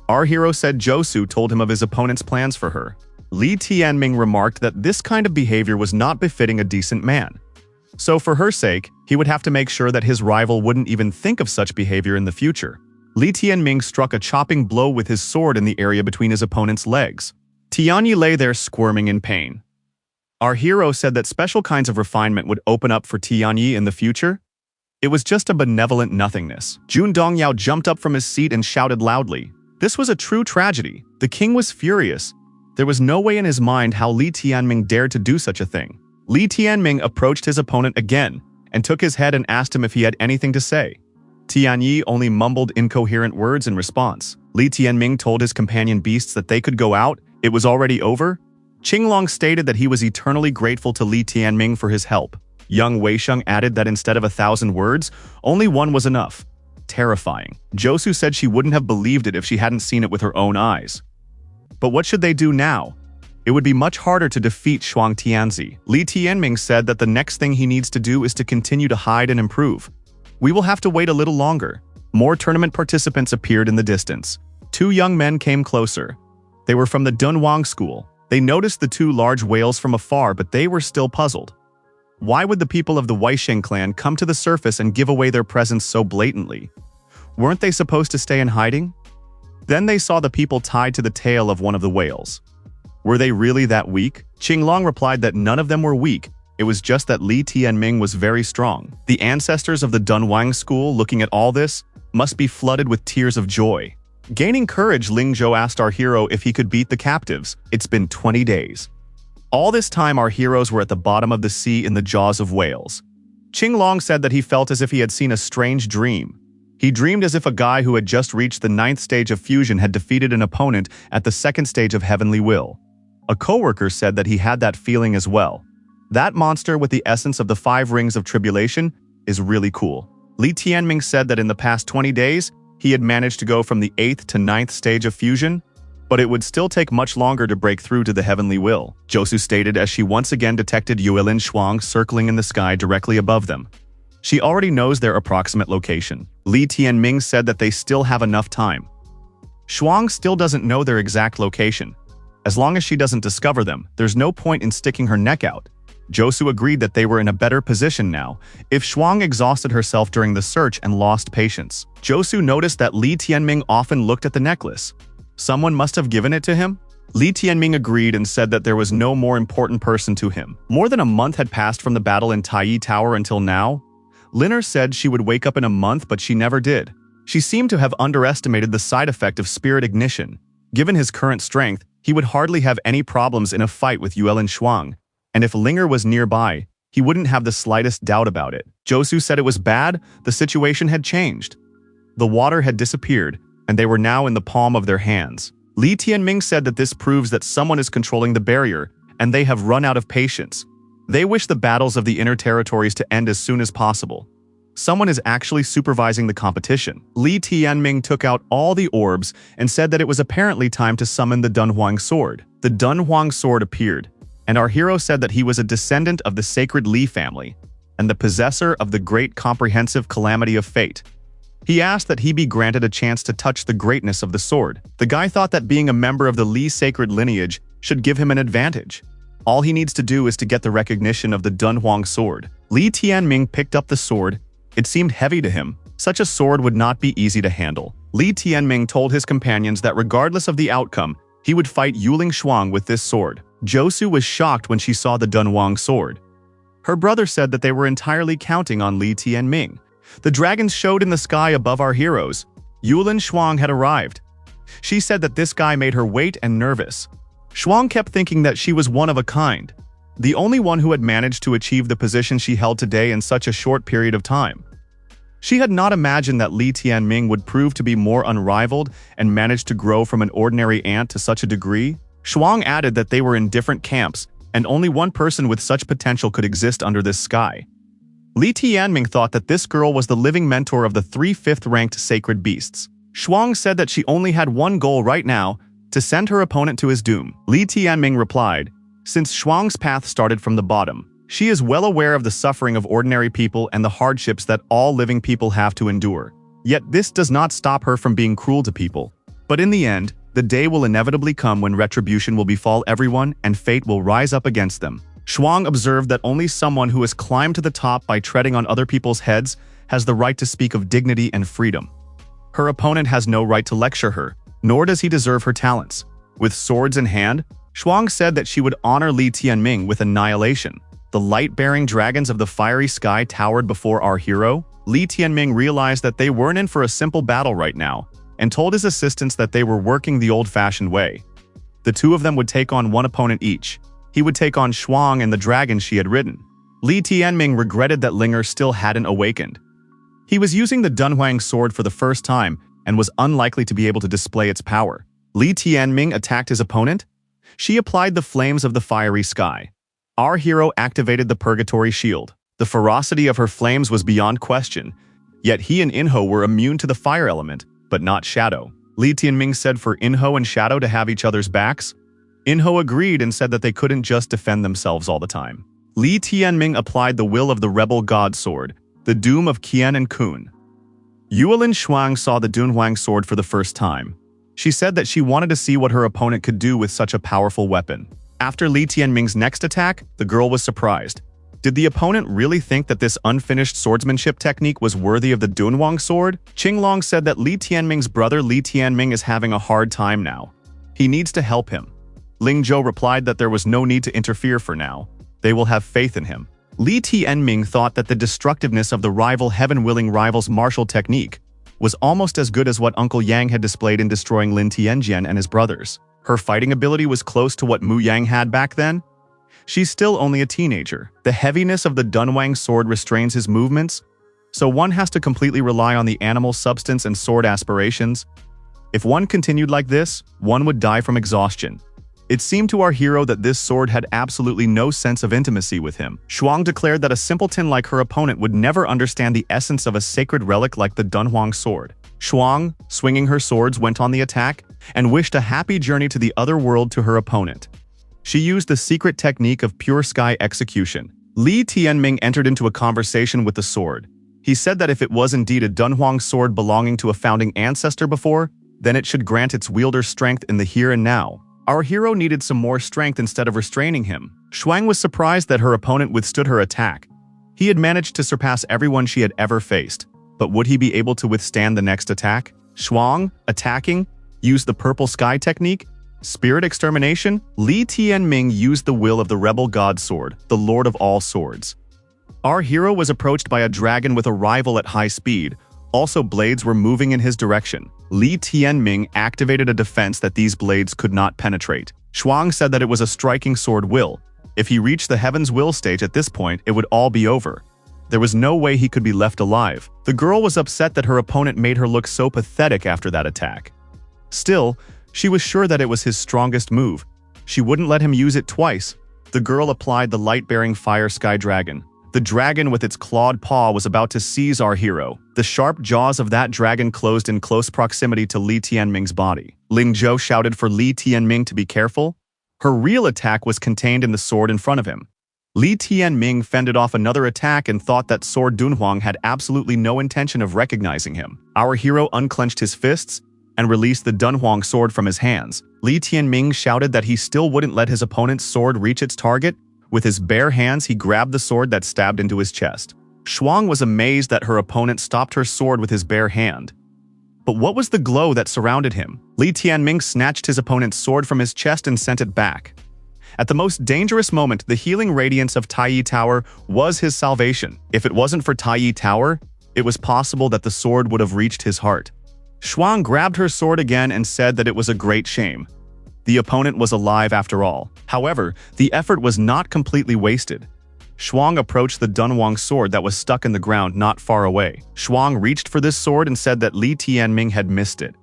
Our hero said Josu told him of his opponent's plans for her. Li Tianming remarked that this kind of behavior was not befitting a decent man. So for her sake, he would have to make sure that his rival wouldn't even think of such behavior in the future. Li Tianming struck a chopping blow with his sword in the area between his opponent's legs. Tianyi lay there squirming in pain. Our hero said that special kinds of refinement would open up for Tianyi in the future. It was just a benevolent nothingness. Jun Dongyao jumped up from his seat and shouted loudly. This was a true tragedy. The king was furious. There was no way in his mind how Li Tianming dared to do such a thing. Li Tianming approached his opponent again and took his head and asked him if he had anything to say. Tianyi only mumbled incoherent words in response. Li Tianming told his companion beasts that they could go out. It was already over. Qinglong stated that he was eternally grateful to Li Tianming for his help. Young Weisheng added that instead of 1,000 words, only one was enough. Terrifying. Josu said she wouldn't have believed it if she hadn't seen it with her own eyes. But what should they do now? It would be much harder to defeat Shuang Tianzi. Li Tianming said that the next thing he needs to do is to continue to hide and improve. We will have to wait a little longer. More tournament participants appeared in the distance. Two young men came closer. They were from the Dunhuang school. They noticed the two large whales from afar, but they were still puzzled. Why would the people of the Weisheng clan come to the surface and give away their presence so blatantly? Weren't they supposed to stay in hiding? Then they saw the people tied to the tail of one of the whales. Were they really that weak? Qinglong replied that none of them were weak. It was just that Li Tianming was very strong. The ancestors of the Dunhuang school, looking at all this, must be flooded with tears of joy. Gaining courage, Ling Zhou asked our hero if he could beat the captives. It's been 20 days. All this time, our heroes were at the bottom of the sea in the jaws of whales. Qinglong said that he felt as if he had seen a strange dream. He dreamed as if a guy who had just reached the 9th stage of fusion had defeated an opponent at the 2nd stage of heavenly will. A coworker said that he had that feeling as well. That monster with the essence of the 5 rings of tribulation is really cool. Li Tianming said that in the past 20 days, he had managed to go from the 8th to 9th stage of fusion, but it would still take much longer to break through to the heavenly will, Josu stated as she once again detected Yuelin Shuang circling in the sky directly above them. She already knows their approximate location. Li Tianming said that they still have enough time. Shuang still doesn't know their exact location. As long as she doesn't discover them, there's no point in sticking her neck out. Josu agreed that they were in a better position now, if Shuang exhausted herself during the search and lost patience. Josu noticed that Li Tianming often looked at the necklace. Someone must have given it to him? Li Tianming agreed and said that there was no more important person to him. More than a month had passed from the battle in Taiyi Tower until now. Linner said she would wake up in a month, but she never did. She seemed to have underestimated the side effect of spirit ignition. Given his current strength, he would hardly have any problems in a fight with Yuelin Shuang, and if Linger was nearby, he wouldn't have the slightest doubt about it. Josu said it was bad, the situation had changed. The water had disappeared, and they were now in the palm of their hands. Li Tianming said that this proves that someone is controlling the barrier, and they have run out of patience. They wish the battles of the inner territories to end as soon as possible. Someone is actually supervising the competition. Li Tianming took out all the orbs and said that it was apparently time to summon the Dunhuang sword. The Dunhuang sword appeared. and our hero said that he was a descendant of the sacred Li family and the possessor of the great comprehensive calamity of fate. He asked that he be granted a chance to touch the greatness of the sword. The guy thought that being a member of the Li sacred lineage should give him an advantage. All he needs to do is to get the recognition of the Dunhuang sword. Li Tianming picked up the sword. It seemed heavy to him. Such a sword would not be easy to handle. Li Tianming told his companions that regardless of the outcome, he would fight Yuling Shuang with this sword. Josu was shocked when she saw the Dunhuang sword. Her brother said that they were entirely counting on Li Tianming. The dragons showed in the sky above our heroes. Yuling Shuang had arrived. She said that this guy made her wait and nervous. Shuang kept thinking that she was one of a kind, the only one who had managed to achieve the position she held today in such a short period of time. She had not imagined that Li Tianming would prove to be more unrivaled and manage to grow from an ordinary ant to such a degree. Shuang added that they were in different camps, and only one person with such potential could exist under this sky. Li Tianming thought that this girl was the living mentor of the 3 5th-ranked sacred beasts. Shuang said that she only had one goal right now, to send her opponent to his doom. Li Tianming replied, since Shuang's path started from the bottom, she is well aware of the suffering of ordinary people and the hardships that all living people have to endure. Yet this does not stop her from being cruel to people. But in the end, the day will inevitably come when retribution will befall everyone and fate will rise up against them. Shuang observed that only someone who has climbed to the top by treading on other people's heads has the right to speak of dignity and freedom. Her opponent has no right to lecture her, nor does he deserve her talents. With swords in hand, Shuang said that she would honor Li Tianming with annihilation. The light-bearing dragons of the fiery sky towered before our hero. Li Tianming realized that they weren't in for a simple battle right now, and told his assistants that they were working the old-fashioned way. The two of them would take on one opponent each. He would take on Shuang and the dragon she had ridden. Li Tianming regretted that Linger still hadn't awakened. He was using the Dunhuang sword for the first time and was unlikely to be able to display its power. Li Tianming attacked his opponent. She applied the flames of the fiery sky. Our hero activated the purgatory shield. The ferocity of her flames was beyond question, yet he and Enho were immune to the fire element, but not Shadow. Li Tianming said for Enho and Shadow to have each other's backs. Enho agreed and said that they couldn't just defend themselves all the time. Li Tianming applied the will of the rebel god sword, the doom of Qian and Kun. Yuling Shuang saw the Dunhuang sword for the first time. She said that she wanted to see what her opponent could do with such a powerful weapon. After Li Tianming's next attack, the girl was surprised. Did the opponent really think that this unfinished swordsmanship technique was worthy of the Dunhuang sword? Qinglong said that Li Tianming's brother Li Tianming is having a hard time now. He needs to help him. Ling Zhou replied that there was no need to interfere for now. They will have faith in him. Li Tianming thought that the destructiveness of the rival heaven-willing rival's martial technique was almost as good as what Uncle Yang had displayed in destroying Lin Tianjian and his brothers. Her fighting ability was close to what Mu Yang had back then. She's still only a teenager. The heaviness of the Dunhuang sword restrains his movements, so one has to completely rely on the animal substance and sword aspirations. If one continued like this, one would die from exhaustion. It seemed to our hero that this sword had absolutely no sense of intimacy with him. Shuang declared that a simpleton like her opponent would never understand the essence of a sacred relic like the Dunhuang sword. Shuang, swinging her swords, went on the attack and wished a happy journey to the other world to her opponent. She used the secret technique of pure sky execution. Li Tianming entered into a conversation with the sword. He said that if it was indeed a Dunhuang sword belonging to a founding ancestor before, then it should grant its wielder strength in the here and now. Our hero needed some more strength instead of restraining him. Shuang was surprised that her opponent withstood her attack. He had managed to surpass everyone she had ever faced, but would he be able to withstand the next attack? Shuang, attacking, used the purple sky technique. Spirit extermination? Li Tianming used the will of the rebel god sword, the lord of all swords. Our hero was approached by a dragon with a rival at high speed. Also, blades were moving in his direction. Li Tianming activated a defense that these blades could not penetrate. Shuang said that it was a striking sword will. If he reached the Heaven's Will stage at this point, it would all be over. There was no way he could be left alive. The girl was upset that her opponent made her look so pathetic after that attack. Still, she was sure that it was his strongest move. She wouldn't let him use it twice. The girl applied the light-bearing fire sky dragon. The dragon with its clawed paw was about to seize our hero. The sharp jaws of that dragon closed in close proximity to Li Tianming's body. Ling Zhou shouted for Li Tianming to be careful. Her real attack was contained in the sword in front of him. Li Tianming fended off another attack and thought that Sword Dunhuang had absolutely no intention of recognizing him. Our hero unclenched his fists and released the Dunhuang sword from his hands. Li Tianming shouted that he still wouldn't let his opponent's sword reach its target. With his bare hands, he grabbed the sword that stabbed into his chest. Shuang was amazed that her opponent stopped her sword with his bare hand. But what was the glow that surrounded him? Li Tianming snatched his opponent's sword from his chest and sent it back. At the most dangerous moment, the healing radiance of Taiyi Tower was his salvation. If it wasn't for Taiyi Tower, it was possible that the sword would have reached his heart. Shuang grabbed her sword again and said that it was a great shame. The opponent was alive after all. However, the effort was not completely wasted. Shuang approached the Dunhuang sword that was stuck in the ground not far away. Shuang reached for this sword and said that Li Tianming had missed it.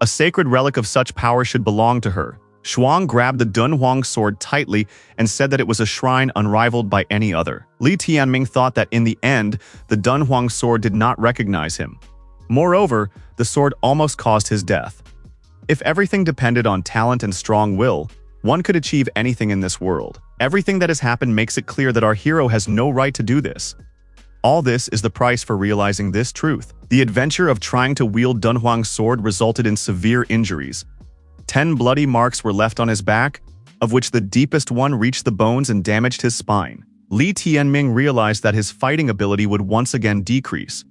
A sacred relic of such power should belong to her. Shuang grabbed the Dunhuang sword tightly and said that it was a shrine unrivaled by any other. Li Tianming thought that in the end, the Dunhuang sword did not recognize him. Moreover, the sword almost caused his death. If everything depended on talent and strong will, one could achieve anything in this world. Everything that has happened makes it clear that our hero has no right to do this. All this is the price for realizing this truth. The adventure of trying to wield Dunhuang's sword resulted in severe injuries. 10 bloody marks were left on his back, of which the deepest one reached the bones and damaged his spine. Li Tianming realized that his fighting ability would once again decrease.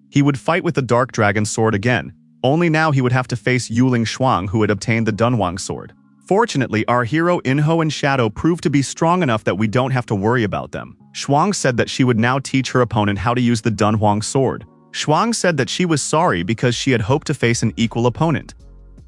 He would fight with the Dark Dragon sword again, only now he would have to face Yuling Shuang, who had obtained the Dunhuang sword. Fortunately, our hero Inho and Shadow proved to be strong enough that we don't have to worry about them. Shuang said that she would now teach her opponent how to use the Dunhuang sword. Shuang said that she was sorry because she had hoped to face an equal opponent.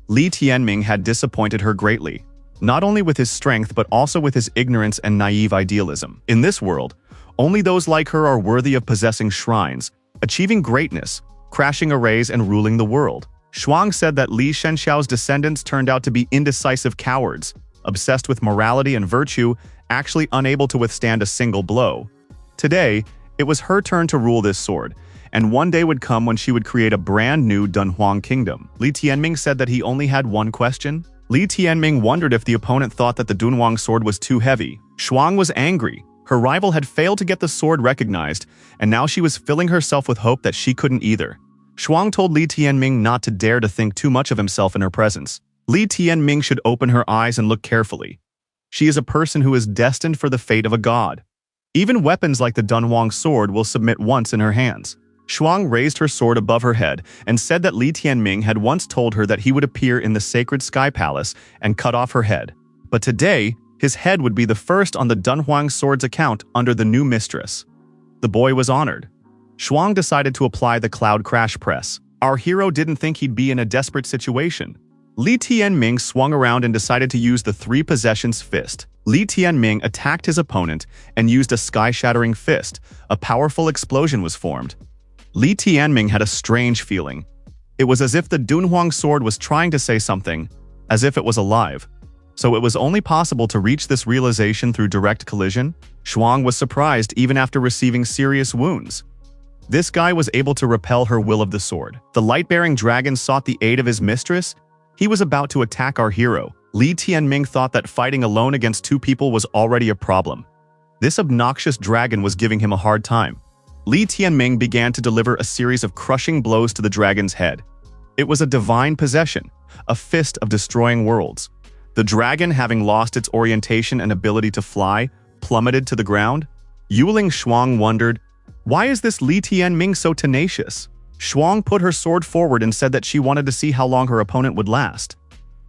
Li Tianming had disappointed her greatly, not only with his strength but also with his ignorance and naive idealism. In this world, only those like her are worthy of possessing shrines, achieving greatness, crashing arrays, and ruling the world. Shuang said that Li Shenxiao's descendants turned out to be indecisive cowards, obsessed with morality and virtue, actually unable to withstand a single blow. Today, it was her turn to rule this sword, and one day would come when she would create a brand new Dunhuang kingdom. Li Tianming said that he only had one question. Li Tianming wondered if the opponent thought that the Dunhuang sword was too heavy. Shuang was angry. Her rival had failed to get the sword recognized, and now she was filling herself with hope that she couldn't either. Shuang told Li Tianming not to dare to think too much of himself in her presence. Li Tianming should open her eyes and look carefully. She is a person who is destined for the fate of a god. Even weapons like the Dunhuang sword will submit once in her hands. Shuang raised her sword above her head and said that Li Tianming had once told her that he would appear in the sacred sky palace and cut off her head. But today, his head would be the first on the Dunhuang sword's account under the new mistress. The boy was honored. Shuang decided to apply the cloud crash press. Our hero didn't think he'd be in a desperate situation. Li Tianming swung around and decided to use the three possessions fist. Li Tianming attacked his opponent and used a sky-shattering fist. A powerful explosion was formed. Li Tianming had a strange feeling. It was as if the Dunhuang sword was trying to say something, as if it was alive. So it was only possible to reach this realization through direct collision? Shuang was surprised even after receiving serious wounds. This guy was able to repel her will of the sword. The light-bearing dragon sought the aid of his mistress. He was about to attack our hero. Li Tianming thought that fighting alone against two people was already a problem. This obnoxious dragon was giving him a hard time. Li Tianming began to deliver a series of crushing blows to the dragon's head. It was a divine possession, a fist of destroying worlds. The dragon, having lost its orientation and ability to fly, plummeted to the ground. Yuling Shuang wondered, why is this Li Tianming so tenacious? Shuang put her sword forward and said that she wanted to see how long her opponent would last.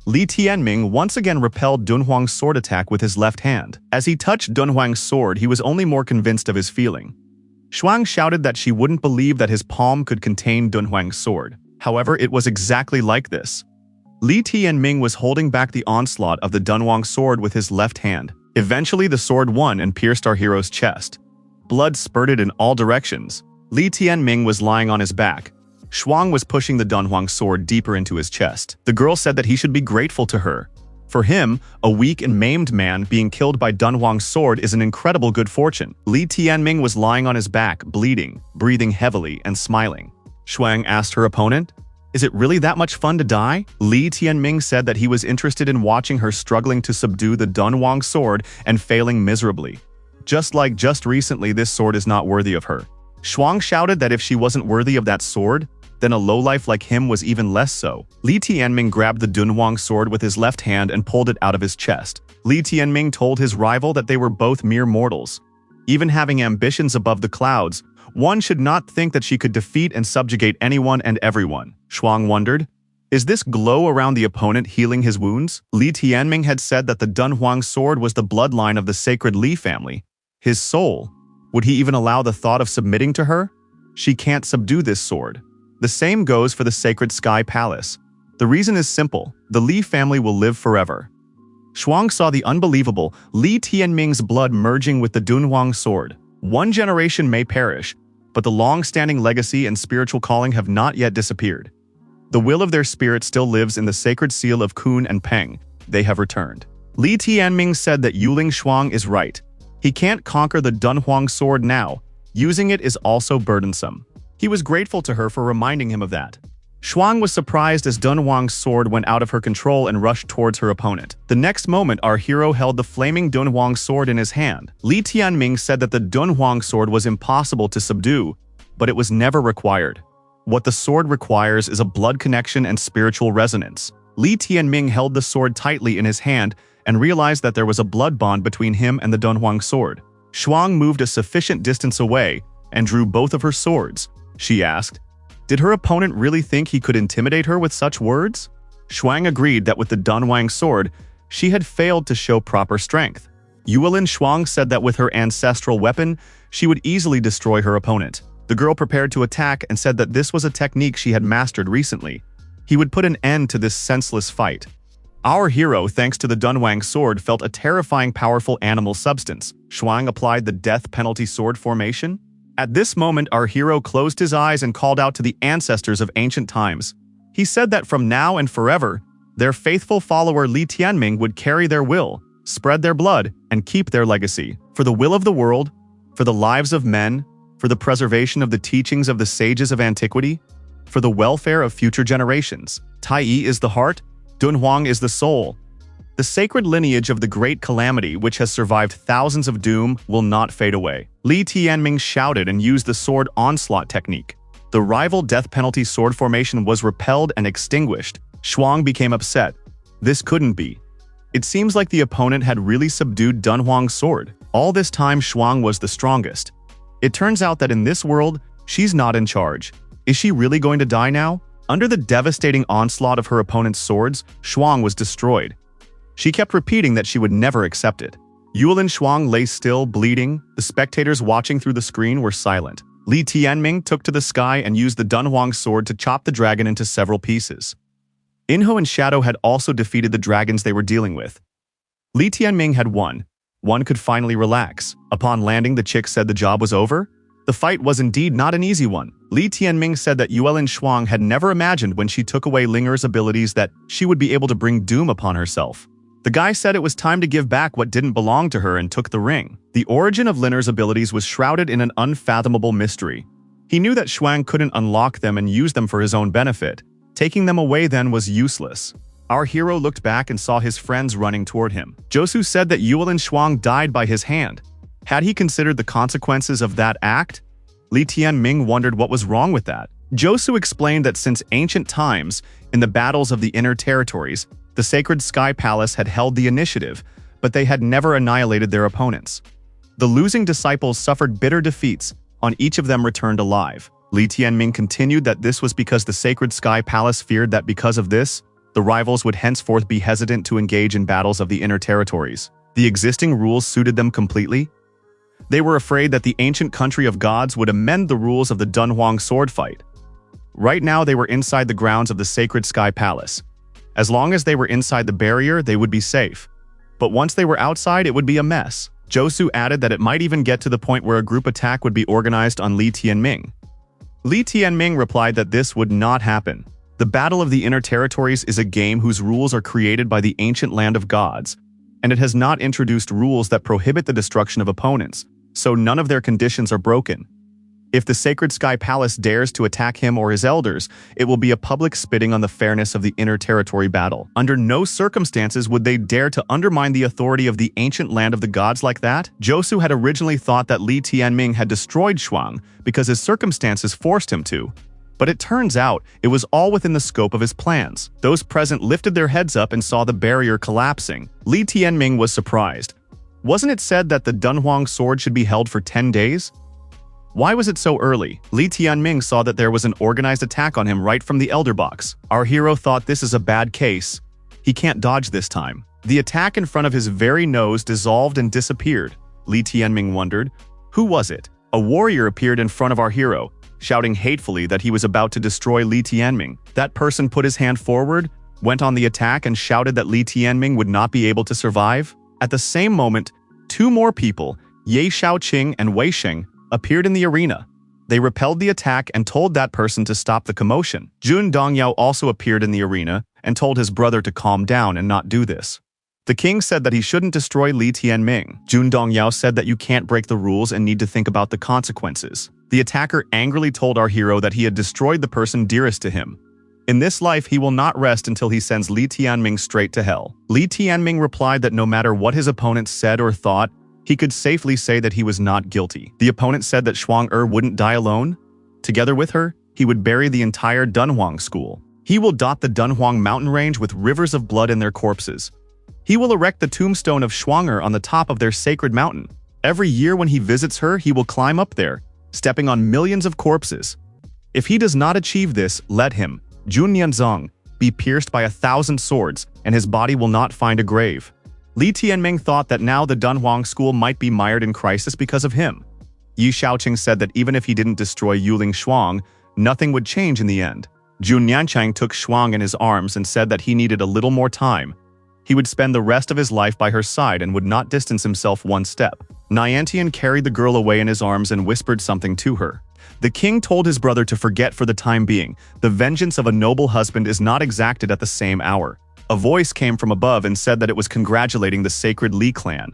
Li Tianming once again repelled Dunhuang's sword attack with his left hand. As he touched Dunhuang's sword, he was only more convinced of his feeling. Shuang shouted that she wouldn't believe that his palm could contain Dunhuang's sword. However, it was exactly like this. Li Tianming was holding back the onslaught of the Dunhuang sword with his left hand. Eventually, the sword won and pierced our hero's chest. Blood spurted in all directions. Li Tianming was lying on his back. Shuang was pushing the Dunhuang sword deeper into his chest. The girl said that he should be grateful to her. For him, a weak and maimed man being killed by Dunhuang's sword is an incredible good fortune. Li Tianming was lying on his back, bleeding, breathing heavily, and smiling. Shuang asked her opponent, Is it really that much fun to die? Li Tianming said that he was interested in watching her struggling to subdue the Dunhuang sword and failing miserably. Just recently, this sword is not worthy of her. Shuang shouted that if she wasn't worthy of that sword, then a lowlife like him was even less so. Li Tianming grabbed the Dunhuang sword with his left hand and pulled it out of his chest. Li Tianming told his rival that they were both mere mortals. Even having ambitions above the clouds, one should not think that she could defeat and subjugate anyone and everyone. Shuang wondered, is this glow around the opponent healing his wounds? Li Tianming had said that the Dunhuang sword was the bloodline of the sacred Li family. His soul. Would he even allow the thought of submitting to her? She can't subdue this sword. The same goes for the sacred Sky Palace. The reason is simple. The Li family will live forever. Shuang saw the unbelievable Li Tianming's blood merging with the Dunhuang sword. One generation may perish, but the long-standing legacy and spiritual calling have not yet disappeared. The will of their spirit still lives in the sacred seal of Kun and Peng. They have returned. Li Tianming said that Yuling Shuang is right. He can't conquer the Dunhuang sword now. Using it is also burdensome. He was grateful to her for reminding him of that. Shuang was surprised as Dunhuang's sword went out of her control and rushed towards her opponent. The next moment, our hero held the flaming Dunhuang sword in his hand. Li Tianming said that the Dunhuang sword was impossible to subdue, but it was never required. What the sword requires is a blood connection and spiritual resonance. Li Tianming held the sword tightly in his hand and realized that there was a blood bond between him and the Dunhuang sword. Shuang moved a sufficient distance away and drew both of her swords. She asked, did her opponent really think he could intimidate her with such words? Shuang agreed that with the Dunhuang sword, she had failed to show proper strength. Yuelin Shuang said that with her ancestral weapon, she would easily destroy her opponent. The girl prepared to attack and said that this was a technique she had mastered recently. He would put an end to this senseless fight. Our hero, thanks to the Dunhuang sword, felt a terrifying powerful animal substance. Shuang applied the death penalty sword formation. At this moment, our hero closed his eyes and called out to the ancestors of ancient times. He said that from now and forever, their faithful follower Li Tianming would carry their will, spread their blood, and keep their legacy. For the will of the world, for the lives of men, for the preservation of the teachings of the sages of antiquity, for the welfare of future generations. Tai Yi is the heart, Dunhuang is the soul. The sacred lineage of the great calamity, which has survived thousands of doom, will not fade away. Li Tianming shouted and used the sword onslaught technique. The rival death penalty sword formation was repelled and extinguished. Shuang became upset. This couldn't be. It seems like the opponent had really subdued Dunhuang's sword. All this time, Shuang was the strongest. It turns out that in this world, she's not in charge. Is she really going to die now? Under the devastating onslaught of her opponent's swords, Shuang was destroyed. She kept repeating that she would never accept it. Yuelin Shuang lay still, bleeding. The spectators watching through the screen were silent. Li Tianming took to the sky and used the Dunhuang sword to chop the dragon into several pieces. Enho and Shadow had also defeated the dragons they were dealing with. Li Tianming had won. One could finally relax. Upon landing, the chick said the job was over. The fight was indeed not an easy one. Li Tianming said that Yuelin Shuang had never imagined when she took away Linger's abilities that she would be able to bring doom upon herself. The guy said it was time to give back what didn't belong to her and took the ring. The origin of Linger's abilities was shrouded in an unfathomable mystery. He knew that Shuang couldn't unlock them and use them for his own benefit. Taking them away then was useless. Our hero looked back and saw his friends running toward him. Josu said that Yuelin Shuang died by his hand. Had he considered the consequences of that act? Li Tianming wondered what was wrong with that. Josu explained that since ancient times, in the battles of the inner territories, the sacred Sky Palace had held the initiative, but they had never annihilated their opponents. The losing disciples suffered bitter defeats, on each of them returned alive. Li Tianming continued that this was because the sacred Sky Palace feared that because of this, the rivals would henceforth be hesitant to engage in battles of the inner territories. The existing rules suited them completely. They were afraid that the ancient country of gods would amend the rules of the Dunhuang sword fight. Right now they were inside the grounds of the sacred Sky Palace. As long as they were inside the barrier, they would be safe. But once they were outside, it would be a mess. Josu added that it might even get to the point where a group attack would be organized on Li Tianming. Li Tianming replied that this would not happen. The Battle of the Inner Territories is a game whose rules are created by the ancient land of gods, and it has not introduced rules that prohibit the destruction of opponents, so none of their conditions are broken. If the Sacred Sky Palace dares to attack him or his elders, it will be a public spitting on the fairness of the inter-territory battle. Under no circumstances would they dare to undermine the authority of the ancient land of the gods like that. Josu had originally thought that Li Tianming had destroyed Shuang because his circumstances forced him to. But it turns out it was all within the scope of his plans. Those present lifted their heads up and saw the barrier collapsing. Li Tianming was surprised. Wasn't it said that the Dunhuang sword should be held for 10 days? Why was it so early? Li Tianming saw that there was an organized attack on him right from the Elder Box. Our hero thought this is a bad case. He can't dodge this time. The attack in front of his very nose dissolved and disappeared. Li Tianming wondered, who was it? A warrior appeared in front of our hero, shouting hatefully that he was about to destroy Li Tianming. That person put his hand forward, went on the attack and shouted that Li Tianming would not be able to survive. At the same moment, two more people, Ye Shaoqing and Wei Sheng, appeared in the arena. They repelled the attack and told that person to stop the commotion. Jun Dongyao also appeared in the arena and told his brother to calm down and not do this. The king said that he shouldn't destroy Li Tianming. Jun Dongyao said that you can't break the rules and need to think about the consequences. The attacker angrily told our hero that he had destroyed the person dearest to him. In this life, he will not rest until he sends Li Tianming straight to hell. Li Tianming replied that no matter what his opponent said or thought, he could safely say that he was not guilty. The opponent said that Shuang wouldn't die alone. Together with her, he would bury the entire Dunhuang school. He will dot the Dunhuang mountain range with rivers of blood in their corpses. He will erect the tombstone of Shuang on the top of their sacred mountain. Every year when he visits her, he will climb up there, stepping on millions of corpses. If he does not achieve this, let him, Jun Yanzong, be pierced by 1,000 swords, and his body will not find a grave. Li Tianming thought that now the Dunhuang school might be mired in crisis because of him. Yi Shaoqing said that even if he didn't destroy Yuling Shuang, nothing would change in the end. Jun Yanchang took Shuang in his arms and said that he needed a little more time. He would spend the rest of his life by her side and would not distance himself one step. Niantian carried the girl away in his arms and whispered something to her. The king told his brother to forget for the time being. The vengeance of a noble husband is not exacted at the same hour. A voice came from above and said that it was congratulating the sacred Li clan.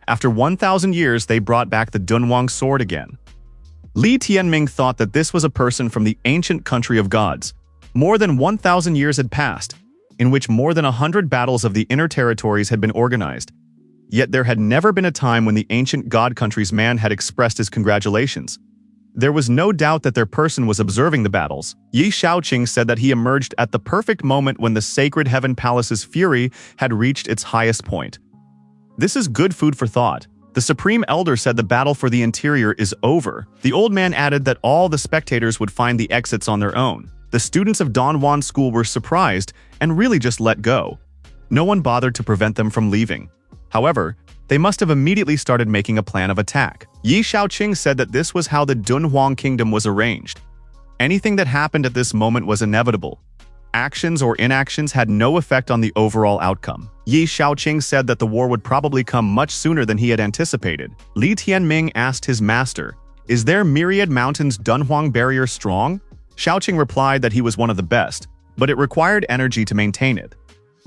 After 1,000 years, they brought back the Dunhuang sword again. Li Tianming thought that this was a person from the ancient country of gods. More than 1,000 years had passed, in which more than 100 battles of the inner territories had been organized. Yet there had never been a time when the ancient god country's man had expressed his congratulations. There was no doubt that their person was observing the battles. Yi Shaoqing said that he emerged at the perfect moment when the sacred heaven palace's fury had reached its highest point. This is good food for thought. The Supreme Elder said the battle for the interior is over. The old man added that all the spectators would find the exits on their own. The students of Dunhuang School were surprised and really just let go. No one bothered to prevent them from leaving. However, they must have immediately started making a plan of attack. Yi Shaoqing said that this was how the Dunhuang kingdom was arranged. Anything that happened at this moment was inevitable. Actions or inactions had no effect on the overall outcome. Yi Shaoqing said that the war would probably come much sooner than he had anticipated. Li Tianming asked his master, "Is their Myriad Mountains Dunhuang barrier strong?" Shaoqing replied that he was one of the best, but it required energy to maintain it.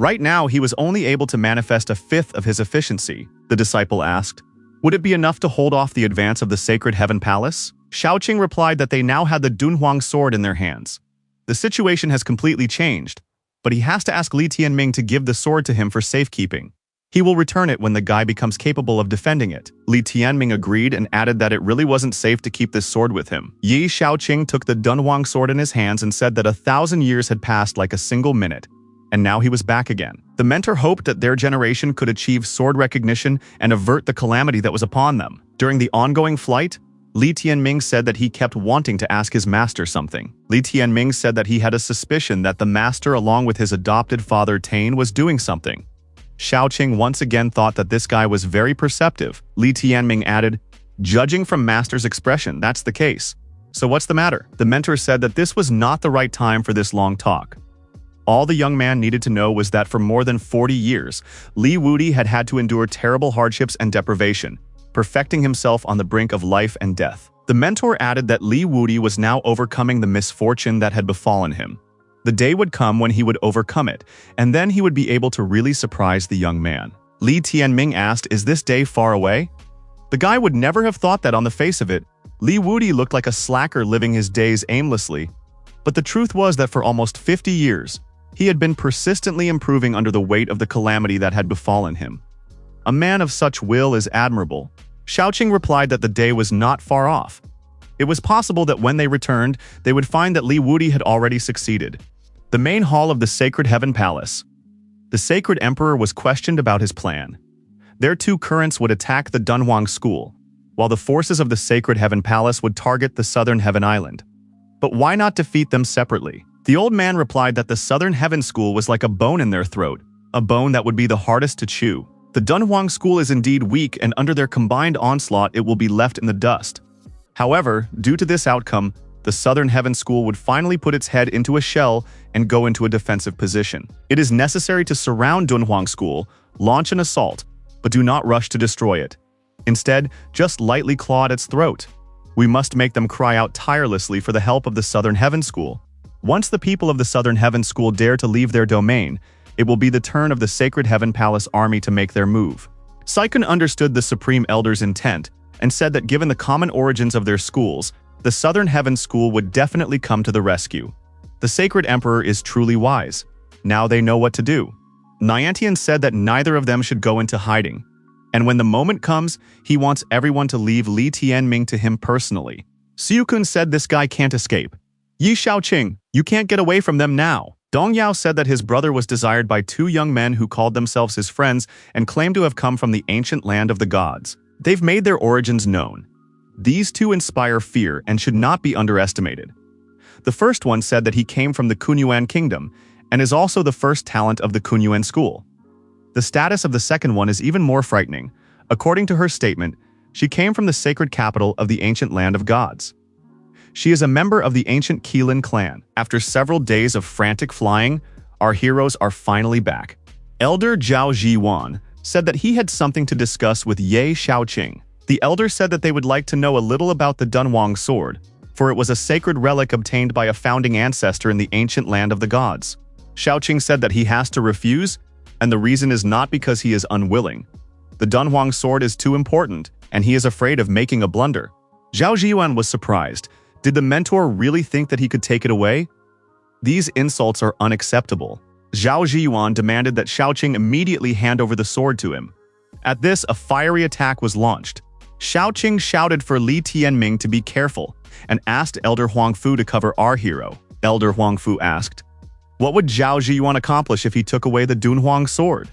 Right now, he was only able to manifest a fifth of his efficiency. The disciple asked, "Would it be enough to hold off the advance of the Sacred Heaven Palace?" Shaoqing replied that they now had the Dunhuang sword in their hands. The situation has completely changed, but he has to ask Li Tianming to give the sword to him for safekeeping. He will return it when the guy becomes capable of defending it. Li Tianming agreed and added that it really wasn't safe to keep this sword with him. Yi Shaoqing took the Dunhuang sword in his hands and said that 1,000 years had passed like a single minute. And now he was back again. The mentor hoped that their generation could achieve sword recognition and avert the calamity that was upon them. During the ongoing flight, Li Tianming said that he kept wanting to ask his master something. Li Tianming said that he had a suspicion that the master along with his adopted father Tain was doing something. Shaoqing once again thought that this guy was very perceptive. Li Tianming added, "Judging from master's expression, that's the case. So what's the matter?" The mentor said that this was not the right time for this long talk. All the young man needed to know was that for more than 40 years, Li Wudi had had to endure terrible hardships and deprivation, perfecting himself on the brink of life and death. The mentor added that Li Wudi was now overcoming the misfortune that had befallen him. The day would come when he would overcome it, and then he would be able to really surprise the young man. Li Tianming asked, "Is this day far away?" The guy would never have thought that on the face of it, Li Wudi looked like a slacker living his days aimlessly, but the truth was that for almost 50 years, he had been persistently improving under the weight of the calamity that had befallen him. A man of such will is admirable. Xiaoqing replied that the day was not far off. It was possible that when they returned, they would find that Li Wudi had already succeeded. The main hall of the Sacred Heaven Palace. The Sacred Emperor was questioned about his plan. Their two currents would attack the Dunhuang School, while the forces of the Sacred Heaven Palace would target the Southern Heaven Island. But why not defeat them separately? The old man replied that the Southern Heaven School was like a bone in their throat, a bone that would be the hardest to chew. The Dunhuang School is indeed weak, and under their combined onslaught it will be left in the dust. However, due to this outcome, the Southern Heaven School would finally put its head into a shell and go into a defensive position. It is necessary to surround Dunhuang School, launch an assault, but do not rush to destroy it. Instead, just lightly claw at its throat. We must make them cry out tirelessly for the help of the Southern Heaven School. Once the people of the Southern Heaven School dare to leave their domain, it will be the turn of the Sacred Heaven Palace army to make their move. Saikun understood the Supreme Elder's intent and said that given the common origins of their schools, the Southern Heaven School would definitely come to the rescue. The Sacred Emperor is truly wise. Now they know what to do. Niantian said that neither of them should go into hiding, and when the moment comes, he wants everyone to leave Li Tianming to him personally. Siukun said this guy can't escape. Yi Xiaoqing, you can't get away from them now. Dong Yao said that his brother was desired by two young men who called themselves his friends and claimed to have come from the ancient land of the gods. They've made their origins known. These two inspire fear and should not be underestimated. The first one said that he came from the Kunyuan kingdom and is also the first talent of the Kunyuan school. The status of the second one is even more frightening. According to her statement, she came from the sacred capital of the ancient land of gods. She is a member of the ancient Qilin clan. After several days of frantic flying, our heroes are finally back. Elder Zhao Zhiyuan said that he had something to discuss with Ye Xiaoqing. The elder said that they would like to know a little about the Dunhuang sword, for it was a sacred relic obtained by a founding ancestor in the ancient land of the gods. Xiaoqing said that he has to refuse, and the reason is not because he is unwilling. The Dunhuang sword is too important, and he is afraid of making a blunder. Zhao Zhiyuan was surprised. Did the mentor really think that he could take it away? These insults are unacceptable. Zhao Zhiyuan demanded that Xiaoqing immediately hand over the sword to him. At this, a fiery attack was launched. Xiaoqing shouted for Li Tianming to be careful and asked Elder Huangfu to cover our hero. Elder Huangfu asked, "What would Zhao Zhiyuan accomplish if he took away the Dunhuang sword?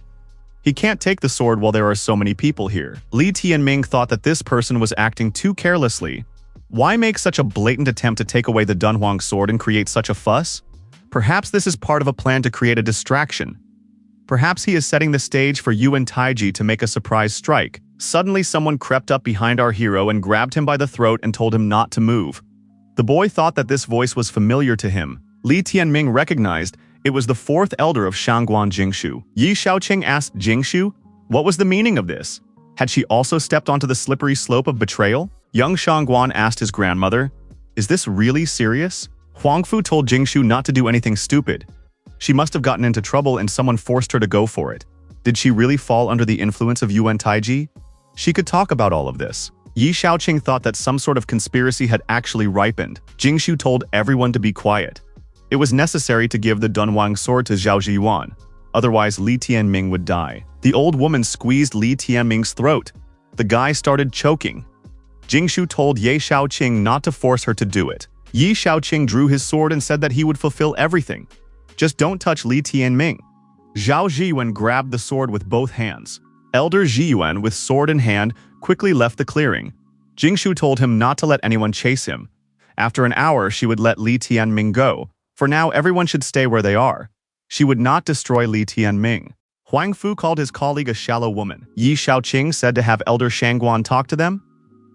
He can't take the sword while there are so many people here." Li Tianming thought that this person was acting too carelessly. Why make such a blatant attempt to take away the Dunhuang sword and create such a fuss? Perhaps this is part of a plan to create a distraction. Perhaps he is setting the stage for Yuan Taiji to make a surprise strike. Suddenly someone crept up behind our hero and grabbed him by the throat and told him not to move. The boy thought that this voice was familiar to him. Li Tianming recognized it was the fourth elder of Shangguan Jingshu. Yi Xiaoqing asked Jingshu, what was the meaning of this? Had she also stepped onto the slippery slope of betrayal? Young Shangguan asked his grandmother, "Is this really serious?" Huangfu told Jingshu not to do anything stupid. She must have gotten into trouble and someone forced her to go for it. Did she really fall under the influence of Yuan Taiji? She could talk about all of this. Yi Xiaoqing thought that some sort of conspiracy had actually ripened. Jingshu told everyone to be quiet. It was necessary to give the Dunhuang sword to Zhao Zhiyuan, otherwise Li Tianming would die. The old woman squeezed Li Tianming's throat. The guy started choking. Jingshu told Ye Xiaoqing not to force her to do it. Yi Xiaoqing drew his sword and said that he would fulfill everything. Just don't touch Li Tianming. Zhao Zhiyuan grabbed the sword with both hands. Elder Zhiyuan, with sword in hand, quickly left the clearing. Jingshu told him not to let anyone chase him. After an hour, she would let Li Tianming go. For now, everyone should stay where they are. She would not destroy Li Tianming. Huangfu called his colleague a shallow woman. Yi Xiaoqing said to have Elder Shangguan talk to them.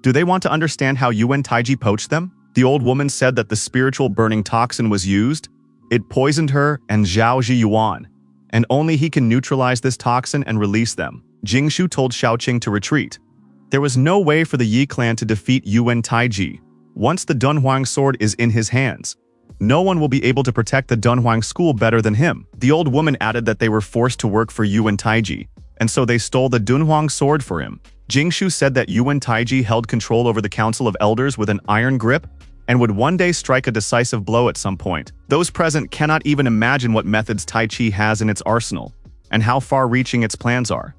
Do they want to understand how Yuan Taiji poached them? The old woman said that the spiritual burning toxin was used. It poisoned her and Zhao Zhiyuan, and only he can neutralize this toxin and release them. Jingshu told Xiaoqing to retreat. There was no way for the Yi clan to defeat Yuan Taiji. Once the Dunhuang sword is in his hands, no one will be able to protect the Dunhuang school better than him. The old woman added that they were forced to work for Yuan Taiji, and so they stole the Dunhuang sword for him. Jingshu said that Yuan Taiji held control over the Council of Elders with an iron grip and would one day strike a decisive blow at some point. Those present cannot even imagine what methods Tai Chi has in its arsenal and how far-reaching its plans are.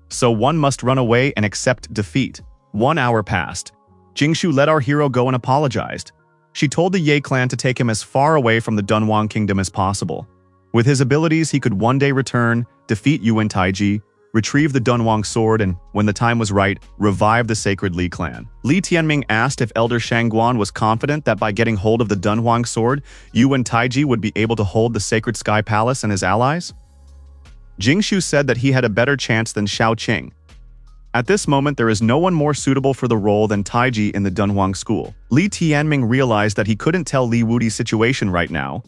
So one must run away and accept defeat. 1 hour passed. Jingshu let our hero go and apologized. She told the Ye clan to take him as far away from the Dunhuang kingdom as possible. With his abilities, he could one day return, defeat Yuan Taiji, retrieve the Dunhuang sword, and, when the time was right, revive the sacred Li clan. Li Tianming asked if Elder Shangguan was confident that by getting hold of the Dunhuang sword, Yuan Taiji would be able to hold the sacred Sky Palace and his allies. Jingshu said that he had a better chance than Xiao Qing. At this moment, there is no one more suitable for the role than Taiji in the Dunhuang school. Li Tianming realized that he couldn't tell Li Wudi's situation right now.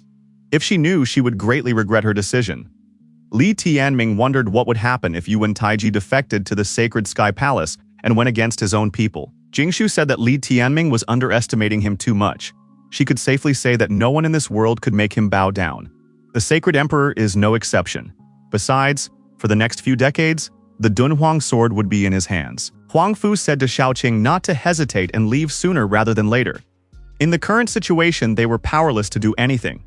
If she knew, she would greatly regret her decision. Li Tianming wondered what would happen if Yuan Taiji defected to the sacred Sky Palace and went against his own people. Jingshu said that Li Tianming was underestimating him too much. She could safely say that no one in this world could make him bow down. The Sacred Emperor is no exception. Besides, for the next few decades, the Dunhuang sword would be in his hands. Huang Fu said to Xiao Qing not to hesitate and leave sooner rather than later. In the current situation, they were powerless to do anything.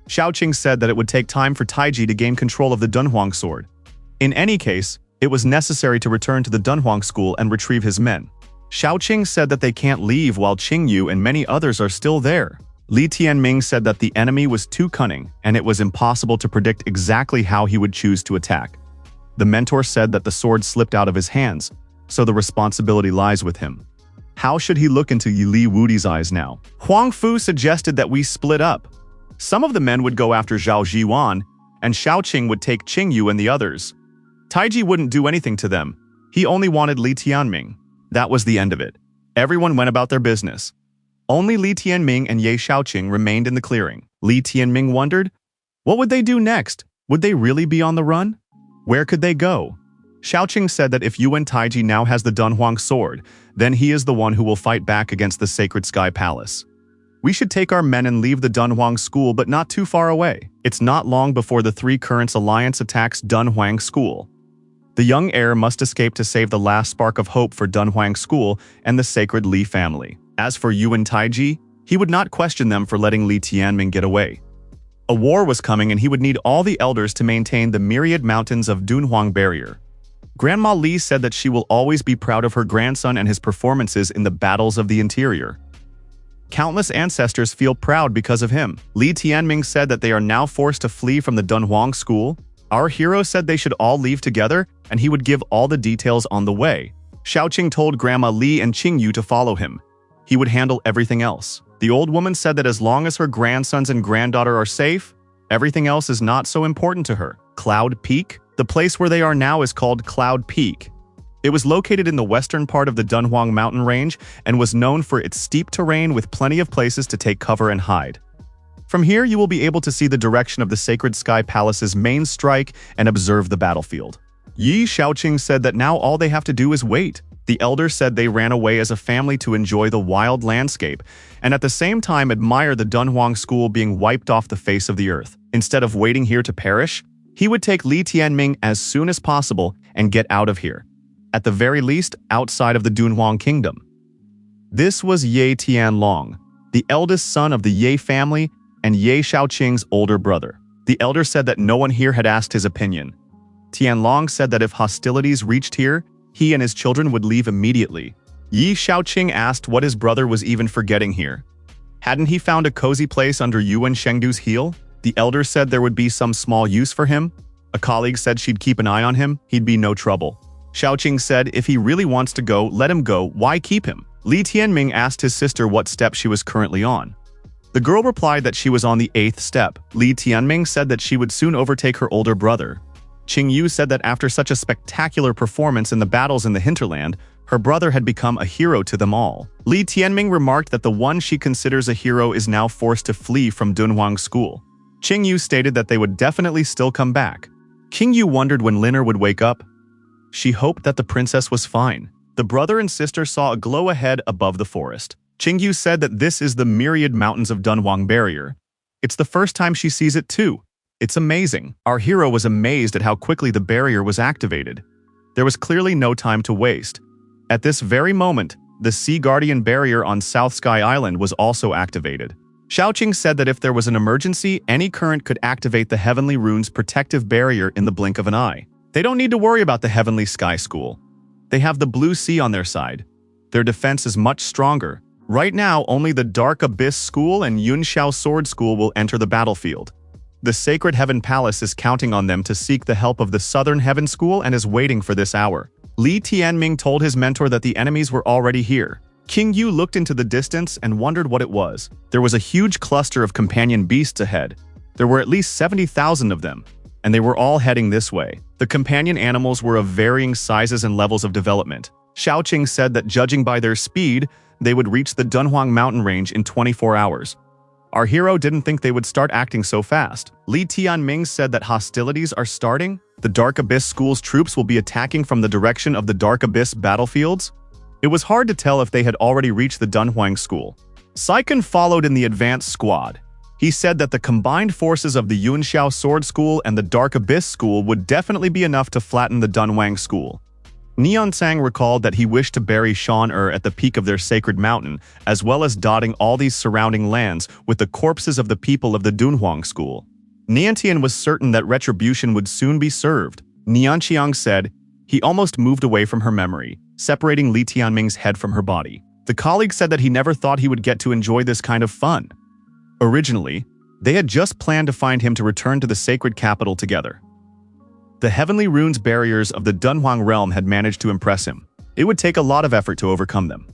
Xiao Qing said that it would take time for Taiji to gain control of the Dunhuang sword. In any case, it was necessary to return to the Dunhuang school and retrieve his men. Xiao Qing said that they can't leave while Qingyu and many others are still there. Li Tianming said that the enemy was too cunning and it was impossible to predict exactly how he would choose to attack. The mentor said that the sword slipped out of his hands, so the responsibility lies with him. How should he look into Li Wudi's eyes now? Huang Fu suggested that we split up. Some of the men would go after Zhao Zhiyuan, and Xiao Qing would take Qingyu and the others. Taiji wouldn't do anything to them. He only wanted Li Tianming. That was the end of it. Everyone went about their business. Only Li Tianming and Ye Shaoqing remained in the clearing. Li Tianming wondered, what would they do next? Would they really be on the run? Where could they go? Shaoqing said that if Yuan Taiji now has the Dunhuang sword, then he is the one who will fight back against the Sacred Sky Palace. We should take our men and leave the Dunhuang school, but not too far away. It's not long before the Three Currents Alliance attacks Dunhuang School. The young heir must escape to save the last spark of hope for Dunhuang School and the sacred Li family. As for Yuan Taiji, he would not question them for letting Li Tianming get away. A war was coming and he would need all the elders to maintain the myriad mountains of Dunhuang Barrier. Grandma Li said that she will always be proud of her grandson and his performances in the battles of the interior. Countless ancestors feel proud because of him. Li Tianming said that they are now forced to flee from the Dunhuang school. Our hero said they should all leave together and he would give all the details on the way. Shaoqing told Grandma Li and Qingyu to follow him. He would handle everything else. The old woman said that as long as her grandsons and granddaughter are safe, everything else is not so important to her. Cloud Peak? The place where they are now is called Cloud Peak. It was located in the western part of the Dunhuang mountain range and was known for its steep terrain with plenty of places to take cover and hide. From here, you will be able to see the direction of the Sacred Sky Palace's main strike and observe the battlefield. Yi Shaoqing said that now all they have to do is wait. The elders said they ran away as a family to enjoy the wild landscape and at the same time admire the Dunhuang school being wiped off the face of the earth. Instead of waiting here to perish, he would take Li Tianming as soon as possible and get out of here. At the very least, outside of the Dunhuang kingdom. This was Ye Tianlong, the eldest son of the Ye family and Ye Shaoqing's older brother. The elder said that no one here had asked his opinion. Tianlong said that if hostilities reached here, he and his children would leave immediately. Yi Shaoqing asked what his brother was even forgetting here. Hadn't he found a cozy place under Yuan Shengdu's heel? The elder said there would be some small use for him. A colleague said she'd keep an eye on him, he'd be no trouble. Shaoqing said if he really wants to go, let him go, why keep him? Li Tianming asked his sister what step she was currently on. The girl replied that she was on the 8th step. Li Tianming said that she would soon overtake her older brother. Qingyu said that after such a spectacular performance in the battles in the hinterland, her brother had become a hero to them all. Li Tianming remarked that the one she considers a hero is now forced to flee from Dunhuang school. Qingyu stated that they would definitely still come back. Qingyu wondered when Liner would wake up. She hoped that the princess was fine. The brother and sister saw a glow ahead above the forest. Qingyu said that this is the myriad mountains of Dunhuang Barrier. It's the first time she sees it too. It's amazing. Our hero was amazed at how quickly the barrier was activated. There was clearly no time to waste. At this very moment, the Sea Guardian barrier on South Sky Island was also activated. Xiaoqing said that if there was an emergency, any current could activate the Heavenly Rune's protective barrier in the blink of an eye. They don't need to worry about the Heavenly Sky School. They have the Blue Sea on their side. Their defense is much stronger. Right now, only the Dark Abyss School and Yunxiao Sword School will enter the battlefield. The Sacred Heaven Palace is counting on them to seek the help of the Southern Heaven School and is waiting for this hour. Li Tianming told his mentor that the enemies were already here. King Yu looked into the distance and wondered what it was. There was a huge cluster of companion beasts ahead. There were at least 70,000 of them, and they were all heading this way. The companion animals were of varying sizes and levels of development. Xiaoqing said that judging by their speed, they would reach the Dunhuang mountain range in 24 hours. Our hero didn't think they would start acting so fast. Li Tianming said that hostilities are starting. The Dark Abyss School's troops will be attacking from the direction of the Dark Abyss battlefields. It was hard to tell if they had already reached the Dunhuang School. Saiken followed in the advance squad. He said that the combined forces of the Yunxiao Sword School and the Dark Abyss School would definitely be enough to flatten the Dunhuang School. Neon-sang recalled that he wished to bury Shan-Er at the peak of their sacred mountain, as well as dotting all these surrounding lands with the corpses of the people of the Dunhuang School. Niantian was certain that retribution would soon be served. Nianqiang said he almost moved away from her memory, separating Li Tianming's head from her body. The colleague said that he never thought he would get to enjoy this kind of fun. Originally, they had just planned to find him to return to the sacred capital together. The Heavenly Runes barriers of the Dunhuang realm had managed to impress him. It would take a lot of effort to overcome them.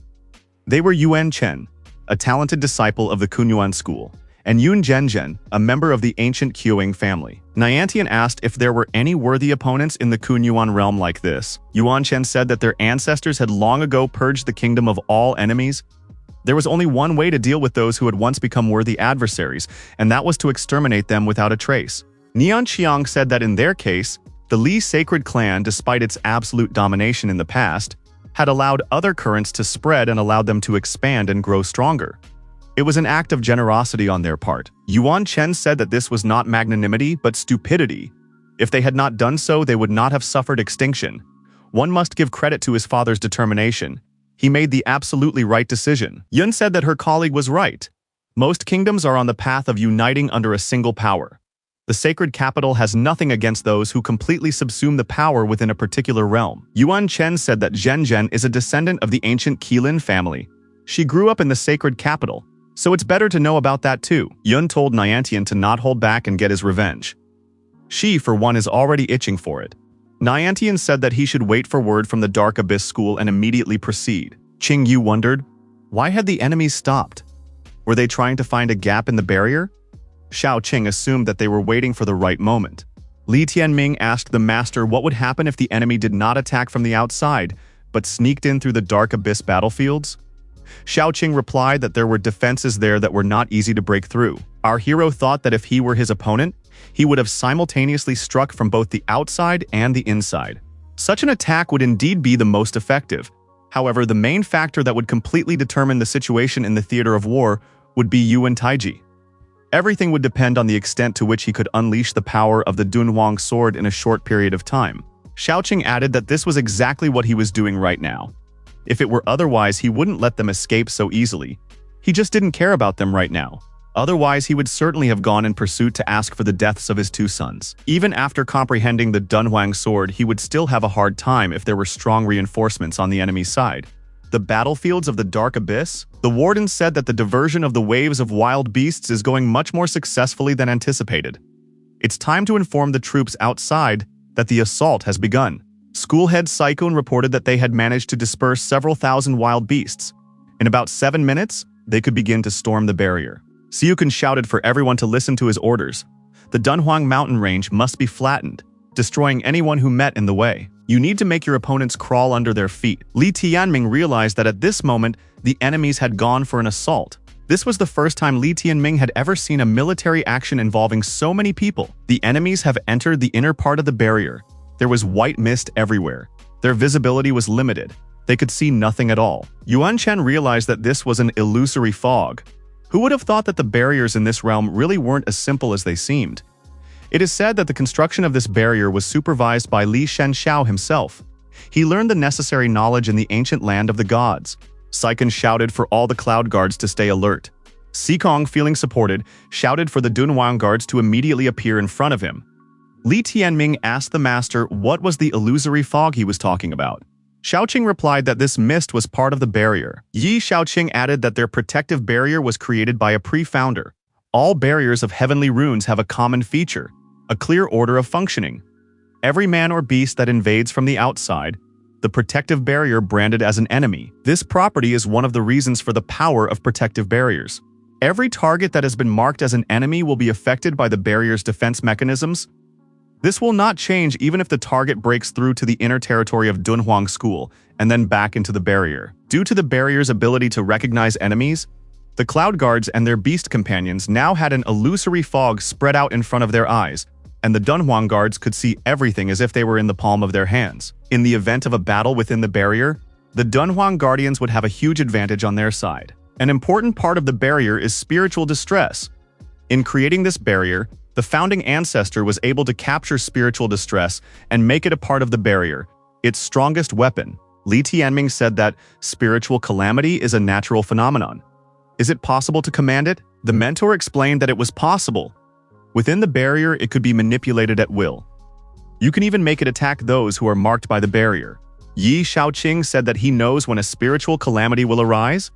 They were Yuan Chen, a talented disciple of the Kunyuan school, and Yun Zhenzhen, a member of the ancient Qiuing family. Niantian asked if there were any worthy opponents in the Kunyuan realm like this. Yuan Chen said that their ancestors had long ago purged the kingdom of all enemies. There was only one way to deal with those who had once become worthy adversaries, and that was to exterminate them without a trace. Nian Qiang said that in their case, the Li Sacred Clan, despite its absolute domination in the past, had allowed other currents to spread and allowed them to expand and grow stronger. It was an act of generosity on their part. Yuan Chen said that this was not magnanimity, but stupidity. If they had not done so, they would not have suffered extinction. One must give credit to his father's determination. He made the absolutely right decision. Yun said that her colleague was right. Most kingdoms are on the path of uniting under a single power. The sacred capital has nothing against those who completely subsume the power within a particular realm. Yuan Chen said that Zhenzhen is a descendant of the ancient Qilin family. She grew up in the sacred capital, so it's better to know about that too. Yun told Niantian to not hold back and get his revenge. She, for one, is already itching for it. Niantian said that he should wait for word from the Dark Abyss School and immediately proceed. Qing Yu wondered, why had the enemies stopped? Were they trying to find a gap in the barrier? Xiao Qing assumed that they were waiting for the right moment. Li Tianming asked the master what would happen if the enemy did not attack from the outside, but sneaked in through the Dark Abyss battlefields. Xiao Qing replied that there were defenses there that were not easy to break through. Our hero thought that if he were his opponent, he would have simultaneously struck from both the outside and the inside. Such an attack would indeed be the most effective. However, the main factor that would completely determine the situation in the theater of war would be Yuan Taiji. Everything would depend on the extent to which he could unleash the power of the Dunhuang sword in a short period of time. Xiaoqing added that this was exactly what he was doing right now. If it were otherwise, he wouldn't let them escape so easily. He just didn't care about them right now. Otherwise, he would certainly have gone in pursuit to ask for the deaths of his two sons. Even after comprehending the Dunhuang sword, he would still have a hard time if there were strong reinforcements on the enemy's side. The battlefields of the Dark Abyss? The warden said that the diversion of the waves of wild beasts is going much more successfully than anticipated. It's time to inform the troops outside that the assault has begun. Schoolhead Saikun reported that they had managed to disperse several thousand wild beasts. In about 7 minutes, they could begin to storm the barrier. Siukun shouted for everyone to listen to his orders. The Dunhuang mountain range must be flattened, destroying anyone who met in the way. You need to make your opponents crawl under their feet. Li Tianming realized that at this moment, the enemies had gone for an assault. This was the first time Li Tianming had ever seen a military action involving so many people. The enemies have entered the inner part of the barrier. There was white mist everywhere. Their visibility was limited. They could see nothing at all. Yuan Chen realized that this was an illusory fog. Who would have thought that the barriers in this realm really weren't as simple as they seemed? It is said that the construction of this barrier was supervised by Li Shenxiao himself. He learned the necessary knowledge in the ancient land of the gods. Saikun shouted for all the cloud guards to stay alert. Sikong, feeling supported, shouted for the Dunhuang guards to immediately appear in front of him. Li Tianming asked the master what was the illusory fog he was talking about. Shaoqing replied that this mist was part of the barrier. Yi Shaoqing added that their protective barrier was created by a pre-founder. All barriers of heavenly runes have a common feature, a clear order of functioning. Every man or beast that invades from the outside, the protective barrier branded as an enemy. This property is one of the reasons for the power of protective barriers. Every target that has been marked as an enemy will be affected by the barrier's defense mechanisms. This will not change even if the target breaks through to the inner territory of Dunhuang School and then back into the barrier. Due to the barrier's ability to recognize enemies, the Cloud Guards and their beast companions now had an illusory fog spread out in front of their eyes, and the Dunhuang Guards could see everything as if they were in the palm of their hands. In the event of a battle within the barrier, the Dunhuang Guardians would have a huge advantage on their side. An important part of the barrier is spiritual distress. In creating this barrier, the founding ancestor was able to capture spiritual distress and make it a part of the barrier, its strongest weapon. Li Tianming said that spiritual calamity is a natural phenomenon. Is it possible to command it? The mentor explained that it was possible. Within the barrier, it could be manipulated at will. You can even make it attack those who are marked by the barrier. Yi Shaoqing said that he knows when a spiritual calamity will arise.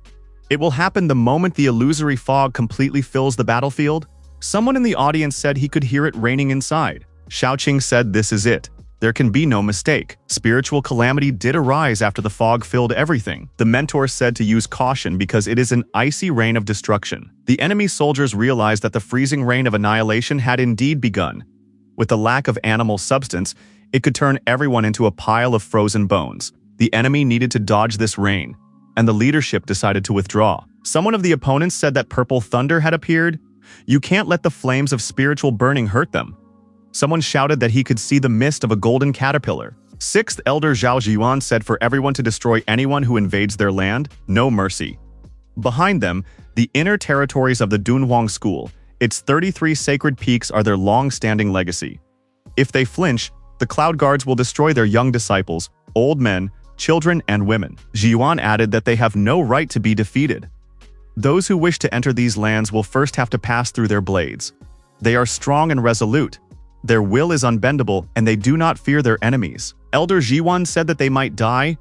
It will happen the moment the illusory fog completely fills the battlefield. Someone in the audience said he could hear it raining inside. Shaoqing said this is it. There can be no mistake. Spiritual calamity did arise after the fog filled everything. The mentor said to use caution because it is an icy rain of destruction. The enemy soldiers realized that the freezing rain of annihilation had indeed begun. With the lack of animal substance, it could turn everyone into a pile of frozen bones. The enemy needed to dodge this rain, and the leadership decided to withdraw. Someone of the opponents said that purple thunder had appeared. You can't let the flames of spiritual burning hurt them. Someone shouted that he could see the mist of a golden caterpillar. Sixth Elder Zhao Ziyuan said for everyone to destroy anyone who invades their land, no mercy. Behind them, the inner territories of the Dunhuang School, its 33 sacred peaks are their long-standing legacy. If they flinch, the Cloud Guards will destroy their young disciples, old men, children, and women. Ziyuan added that they have no right to be defeated. Those who wish to enter these lands will first have to pass through their blades. They are strong and resolute. Their will is unbendable, and they do not fear their enemies. Elder Ziyuan said that they might die,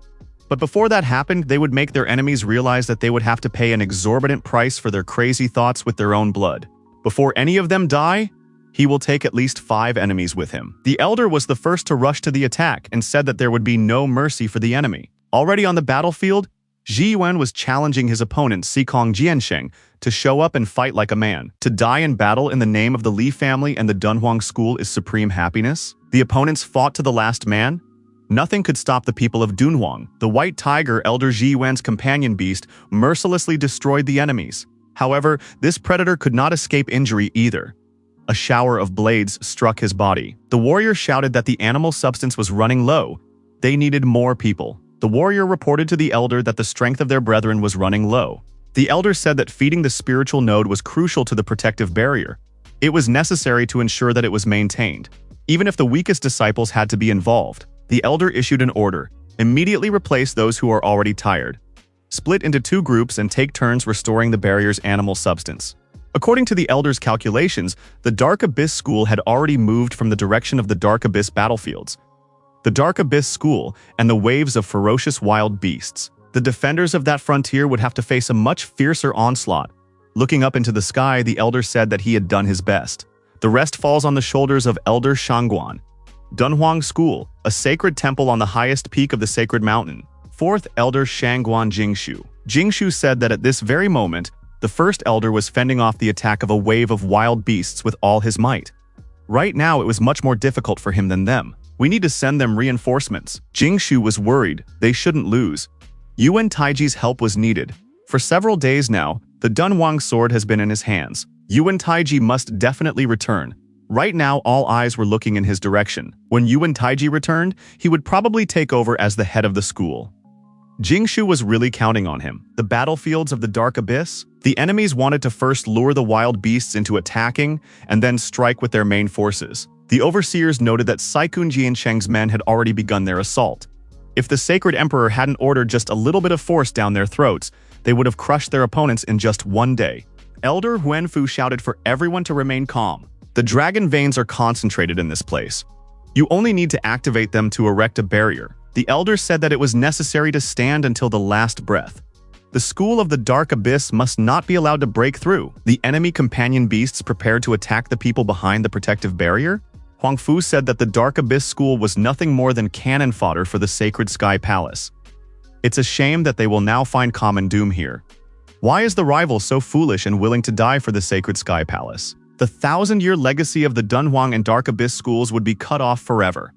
but before that happened, they would make their enemies realize that they would have to pay an exorbitant price for their crazy thoughts with their own blood. Before any of them die, he will take at least 5 enemies with him. The elder was the first to rush to the attack and said that there would be no mercy for the enemy. Already on the battlefield, Zhi Yuan was challenging his opponent Sikong Jiansheng to show up and fight like a man. To die in battle in the name of the Li family and the Dunhuang School is supreme happiness. The opponents fought to the last man. Nothing could stop the people of Dunhuang. The white tiger, Elder Zhi Yuan's companion beast, mercilessly destroyed the enemies. However, this predator could not escape injury either. A shower of blades struck his body. The warrior shouted that the animal substance was running low. They needed more people. The warrior reported to the elder that the strength of their brethren was running low. The elder said that feeding the spiritual node was crucial to the protective barrier. It was necessary to ensure that it was maintained. Even if the weakest disciples had to be involved, the elder issued an order: immediately replace those who are already tired. Split into 2 groups and take turns restoring the barrier's animal substance. According to the elder's calculations, the Dark Abyss School had already moved from the direction of the Dark Abyss battlefields. The Dark Abyss School and the waves of ferocious wild beasts. The defenders of that frontier would have to face a much fiercer onslaught. Looking up into the sky, the elder said that he had done his best. The rest falls on the shoulders of Elder Shangguan. Dunhuang School, a sacred temple on the highest peak of the sacred mountain. 4th Elder Shangguan Jingshu. Jingshu said that at this very moment, the first elder was fending off the attack of a wave of wild beasts with all his might. Right now, it was much more difficult for him than them. We need to send them reinforcements. Jingshu was worried. They shouldn't lose. Yuan Taiji's help was needed. For several days now, the Dunhuang sword has been in his hands. Yuan Taiji must definitely return. Right now, all eyes were looking in his direction. When Yuan Taiji returned, he would probably take over as the head of the school. Jingshu was really counting on him. The battlefields of the Dark Abyss? The enemies wanted to first lure the wild beasts into attacking and then strike with their main forces. The overseers noted that Saikun Jiansheng's men had already begun their assault. If the Sacred Emperor hadn't ordered just a little bit of force down their throats, they would have crushed their opponents in just one day. Elder Huanfu shouted for everyone to remain calm. The dragon veins are concentrated in this place. You only need to activate them to erect a barrier. The elder said that it was necessary to stand until the last breath. The school of the Dark Abyss must not be allowed to break through. The enemy companion beasts prepared to attack the people behind the protective barrier. Huang Fu said that the Dark Abyss school was nothing more than cannon fodder for the Sacred Sky Palace. It's a shame that they will now find common doom here. Why is the rival so foolish and willing to die for the Sacred Sky Palace? The 1,000-year legacy of the Dunhuang and Dark Abyss schools would be cut off forever.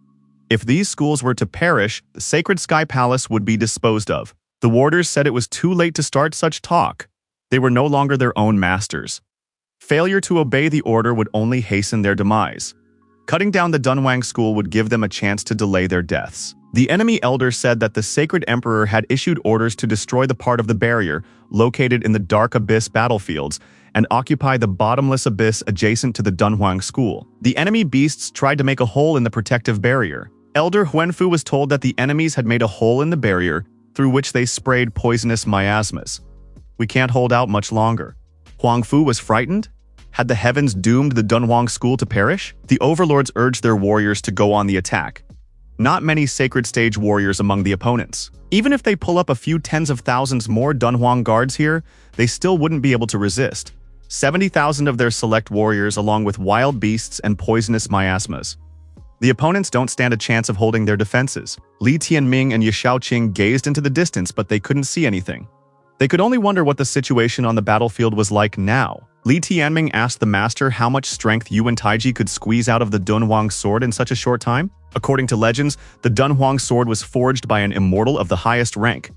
If these schools were to perish, the Sacred Sky Palace would be disposed of. The warders said it was too late to start such talk. They were no longer their own masters. Failure to obey the order would only hasten their demise. Cutting down the Dunhuang school would give them a chance to delay their deaths. The enemy elder said that the Sacred Emperor had issued orders to destroy the part of the barrier located in the Dark Abyss battlefields and occupy the bottomless abyss adjacent to the Dunhuang school. The enemy beasts tried to make a hole in the protective barrier. Elder Huanfu was told that the enemies had made a hole in the barrier through which they sprayed poisonous miasmas. We can't hold out much longer. Huang Fu was frightened? Had the heavens doomed the Dunhuang school to perish? The overlords urged their warriors to go on the attack. Not many sacred stage warriors among the opponents. Even if they pull up a few tens of thousands more Dunhuang guards here, they still wouldn't be able to resist. 70,000 of their select warriors along with wild beasts and poisonous miasmas. The opponents don't stand a chance of holding their defenses. Li Tianming and Ye Shaoqing gazed into the distance, but they couldn't see anything. They could only wonder what the situation on the battlefield was like now. Li Tianming asked the master how much strength Yuan Taiji could squeeze out of the Dunhuang sword in such a short time. According to legends, the Dunhuang sword was forged by an immortal of the highest rank.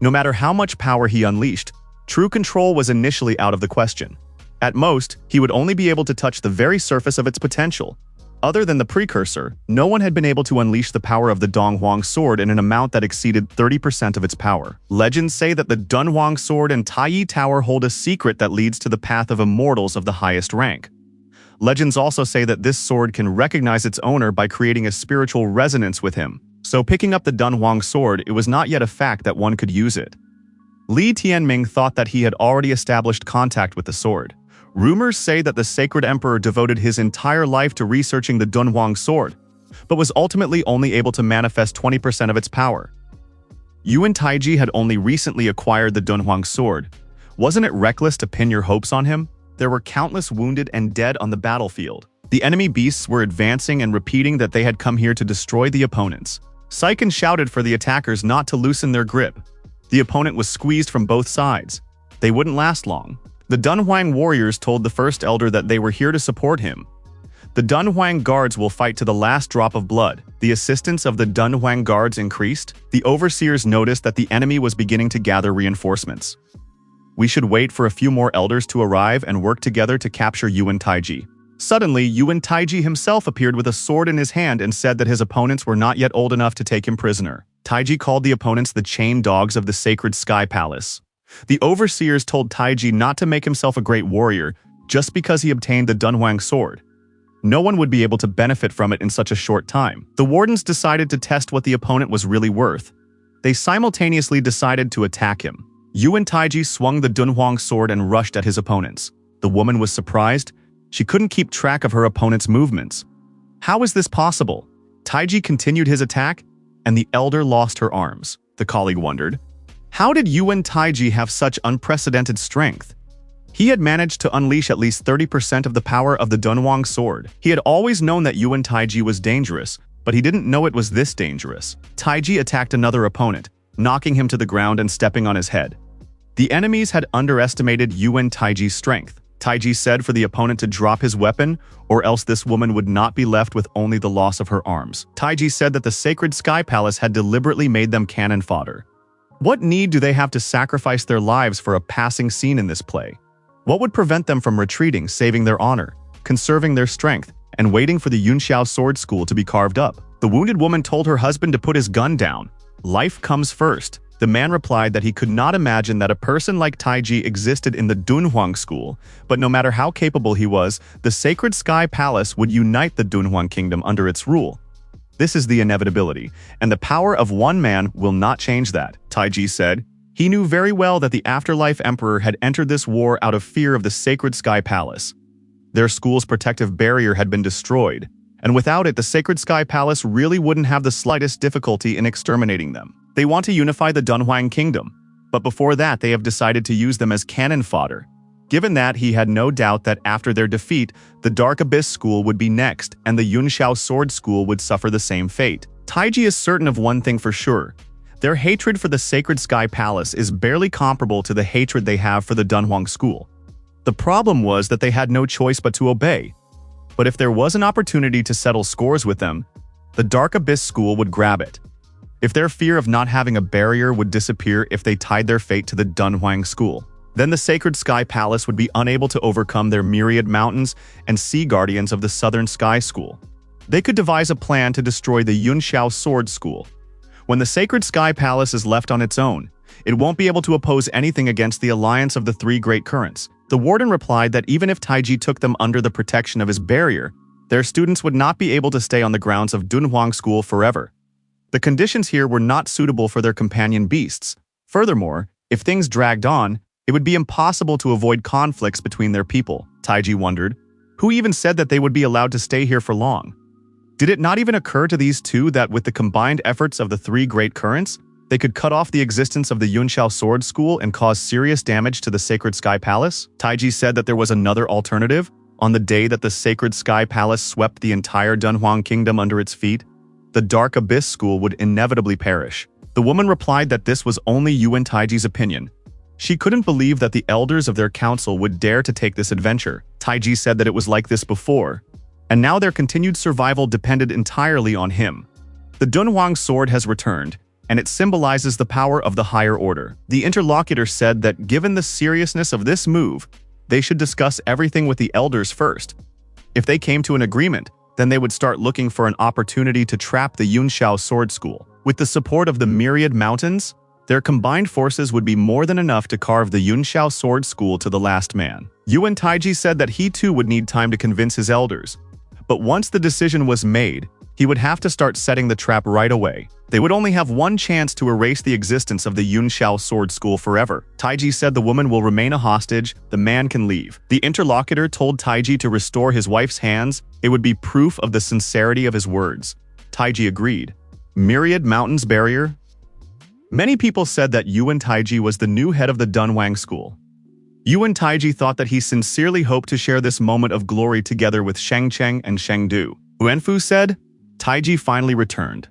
No matter how much power he unleashed, true control was initially out of the question. At most, he would only be able to touch the very surface of its potential. Other than the precursor, no one had been able to unleash the power of the Dunhuang sword in an amount that exceeded 30% of its power. Legends say that the Dunhuang sword and Taiyi Tower hold a secret that leads to the path of immortals of the highest rank. Legends also say that this sword can recognize its owner by creating a spiritual resonance with him. So picking up the Dunhuang sword, it was not yet a fact that one could use it. Li Tianming thought that he had already established contact with the sword. Rumors say that the Sacred Emperor devoted his entire life to researching the Dunhuang sword, but was ultimately only able to manifest 20% of its power. Yuan Taiji had only recently acquired the Dunhuang sword. Wasn't it reckless to pin your hopes on him? There were countless wounded and dead on the battlefield. The enemy beasts were advancing and repeating that they had come here to destroy the opponents. Saiken shouted for the attackers not to loosen their grip. The opponent was squeezed from both sides. They wouldn't last long. The Dunhuang warriors told the first elder that they were here to support him. The Dunhuang guards will fight to the last drop of blood. The assistance of the Dunhuang guards increased. The overseers noticed that the enemy was beginning to gather reinforcements. We should wait for a few more elders to arrive and work together to capture Yuan Taiji. Suddenly, Yuan Taiji himself appeared with a sword in his hand and said that his opponents were not yet old enough to take him prisoner. Taiji called the opponents the chained dogs of the Sacred Sky Palace. The overseers told Taiji not to make himself a great warrior just because he obtained the Dunhuang sword. No one would be able to benefit from it in such a short time. The wardens decided to test what the opponent was really worth. They simultaneously decided to attack him. Yuan Taiji swung the Dunhuang sword and rushed at his opponents. The woman was surprised. She couldn't keep track of her opponent's movements. How is this possible? Taiji continued his attack, and the elder lost her arms. The colleague wondered. How did Yuan Taiji have such unprecedented strength? He had managed to unleash at least 30% of the power of the Dunhuang sword. He had always known that Yuan Taiji was dangerous, but he didn't know it was this dangerous. Taiji attacked another opponent, knocking him to the ground and stepping on his head. The enemies had underestimated Yuan Taiji's strength. Taiji said for the opponent to drop his weapon, or else this woman would not be left with only the loss of her arms. Taiji said that the Sacred Sky Palace had deliberately made them cannon fodder. What need do they have to sacrifice their lives for a passing scene in this play? What would prevent them from retreating, saving their honor, conserving their strength, and waiting for the Yunxiao sword school to be carved up? The wounded woman told her husband to put his gun down. Life comes first. The man replied that he could not imagine that a person like Taiji existed in the Dunhuang school, but no matter how capable he was, the Sacred Sky Palace would unite the Dunhuang kingdom under its rule. This is the inevitability, and the power of one man will not change that, Taiji said. He knew very well that the Afterlife Emperor had entered this war out of fear of the Sacred Sky Palace. Their school's protective barrier had been destroyed, and without it, the Sacred Sky Palace really wouldn't have the slightest difficulty in exterminating them. They want to unify the Dunhuang Kingdom, but before that they have decided to use them as cannon fodder. Given that, he had no doubt that after their defeat, the Dark Abyss School would be next, and the Yunxiao Sword School would suffer the same fate. Taiji is certain of one thing for sure. Their hatred for the Sacred Sky Palace is barely comparable to the hatred they have for the Dunhuang School. The problem was that they had no choice but to obey. But if there was an opportunity to settle scores with them, the Dark Abyss School would grab it. If their fear of not having a barrier would disappear if they tied their fate to the Dunhuang School, then the Sacred Sky Palace would be unable to overcome their myriad mountains and sea guardians of the Southern Sky School. They could devise a plan to destroy the Yunxiao Sword School. When the Sacred Sky Palace is left on its own, it won't be able to oppose anything against the alliance of the three great currents. The warden replied that even if Taiji took them under the protection of his barrier, their students would not be able to stay on the grounds of Dunhuang School forever. The conditions here were not suitable for their companion beasts. Furthermore, if things dragged on, it would be impossible to avoid conflicts between their people. Taiji wondered. Who even said that they would be allowed to stay here for long? Did it not even occur to these two that with the combined efforts of the three great currents, they could cut off the existence of the Yunxiao Sword School and cause serious damage to the Sacred Sky Palace? Taiji said that there was another alternative. On the day that the Sacred Sky Palace swept the entire Dunhuang Kingdom under its feet, the Dark Abyss School would inevitably perish. The woman replied that this was only Yuan Taiji's opinion. She couldn't believe that the elders of their council would dare to take this adventure. Taiji said that it was like this before, and now their continued survival depended entirely on him. The Dunhuang sword has returned, and it symbolizes the power of the higher order. The interlocutor said that given the seriousness of this move, they should discuss everything with the elders first. If they came to an agreement, then they would start looking for an opportunity to trap the Yunxiao Sword School. With the support of the myriad mountains, their combined forces would be more than enough to carve the Yunxiao Sword School to the last man. Yuan Taiji said that he too would need time to convince his elders. But once the decision was made, he would have to start setting the trap right away. They would only have one chance to erase the existence of the Yunxiao Sword School forever. Taiji said the woman will remain a hostage, the man can leave. The interlocutor told Taiji to restore his wife's hands. It would be proof of the sincerity of his words. Taiji agreed. Myriad Mountains Barrier? Many people said that Yuan Taiji was the new head of the Dunhuang School. Yuan Taiji thought that he sincerely hoped to share this moment of glory together with Sheng Cheng and Sheng Du. Wenfu said, Taiji finally returned.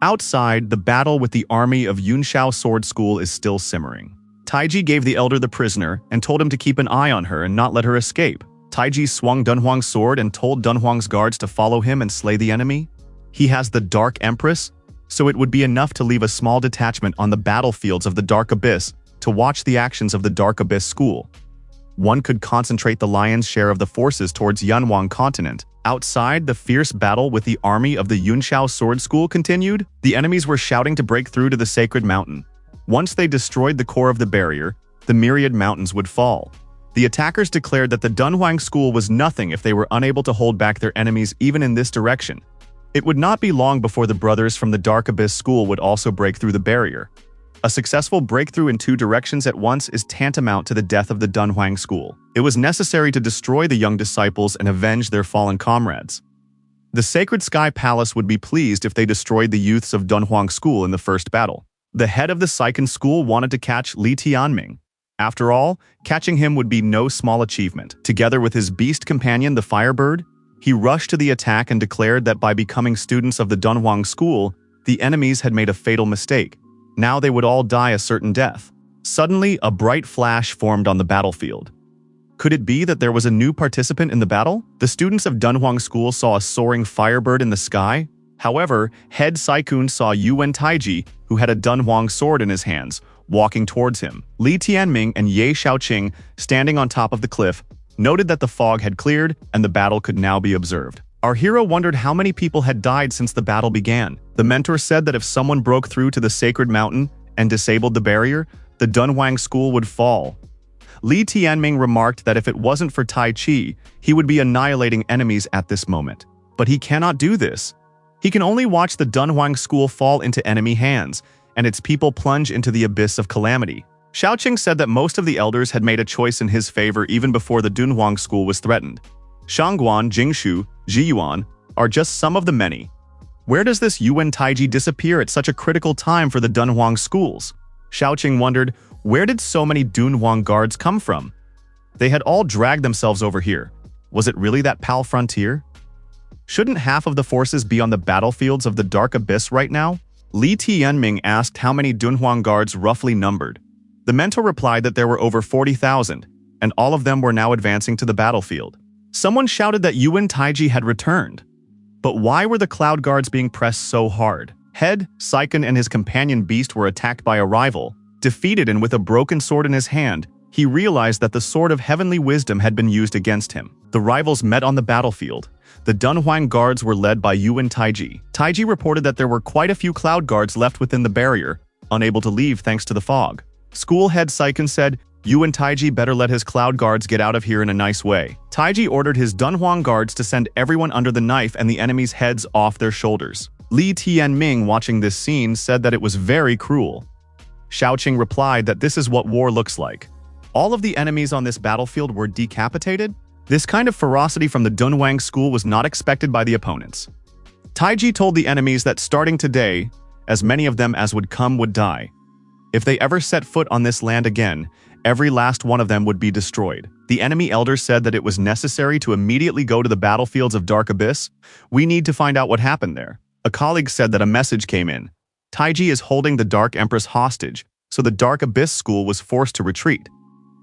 Outside, the battle with the army of Yunxiao Sword School is still simmering. Taiji gave the elder the prisoner and told him to keep an eye on her and not let her escape. Taiji swung Dunhuang's sword and told Dunhuang's guards to follow him and slay the enemy. He has the Dark Empress, so it would be enough to leave a small detachment on the battlefields of the Dark Abyss to watch the actions of the Dark Abyss School. One could concentrate the lion's share of the forces towards Yanhuang continent. Outside, the fierce battle with the army of the Yunxiao Sword School continued. The enemies were shouting to break through to the Sacred Mountain. Once they destroyed the core of the barrier, the myriad mountains would fall. The attackers declared that the Dunhuang School was nothing if they were unable to hold back their enemies even in this direction. It would not be long before the brothers from the Dark Abyss School would also break through the barrier. A successful breakthrough in two directions at once is tantamount to the death of the Dunhuang School. It was necessary to destroy the young disciples and avenge their fallen comrades. The Sacred Sky Palace would be pleased if they destroyed the youths of Dunhuang School in the first battle. The head of the Saiken School wanted to catch Li Tianming. After all, catching him would be no small achievement. Together with his beast companion, the Firebird, he rushed to the attack and declared that by becoming students of the Dunhuang School, the enemies had made a fatal mistake. Now they would all die a certain death. Suddenly, a bright flash formed on the battlefield. Could it be that there was a new participant in the battle? The students of Dunhuang School saw a soaring firebird in the sky. However, head Saikun saw Yuan Taiji, who had a Dunhuang sword in his hands, walking towards him. Li Tianming and Ye Shaoqing, standing on top of the cliff, noted that the fog had cleared and the battle could now be observed. Our hero wondered how many people had died since the battle began. The mentor said that if someone broke through to the Sacred Mountain and disabled the barrier, the Dunhuang School would fall. Li Tianming remarked that if it wasn't for Tai Chi, he would be annihilating enemies at this moment. But he cannot do this. He can only watch the Dunhuang school fall into enemy hands, and its people plunge into the abyss of calamity. Xiaoqing said that most of the elders had made a choice in his favor even before the Dunhuang school was threatened. Shangguan, Jingshu, Jiyuan are just some of the many. Where does this Yuan Taiji disappear at such a critical time for the Dunhuang schools? Xiaoqing wondered, where did so many Dunhuang guards come from? They had all dragged themselves over here. Was it really that PAL frontier? Shouldn't half of the forces be on the battlefields of the Dark Abyss right now? Li Tianming asked how many Dunhuang guards roughly numbered. The mentor replied that there were over 40,000, and all of them were now advancing to the battlefield. Someone shouted that Yuan Taiji had returned. But why were the Cloud Guards being pressed so hard? Head, Saiken, and his companion Beast were attacked by a rival. Defeated and with a broken sword in his hand, he realized that the Sword of Heavenly Wisdom had been used against him. The rivals met on the battlefield. The Dunhuang Guards were led by Yuan Taiji. Taiji reported that there were quite a few Cloud Guards left within the barrier, unable to leave thanks to the fog. School head Saiken said, Yuan Taiji better let his Cloud Guards get out of here in a nice way. Taiji ordered his Dunhuang Guards to send everyone under the knife and the enemy's heads off their shoulders. Li Tianming, watching this scene, said that it was very cruel. Xiaoqing replied that this is what war looks like. All of the enemies on this battlefield were decapitated? This kind of ferocity from the Dunhuang school was not expected by the opponents. Taiji told the enemies that starting today, as many of them as would come would die. If they ever set foot on this land again, every last one of them would be destroyed. The enemy elder said that it was necessary to immediately go to the battlefields of Dark Abyss. We need to find out what happened there. A colleague said that a message came in. Taiji is holding the Dark Empress hostage, so the Dark Abyss school was forced to retreat.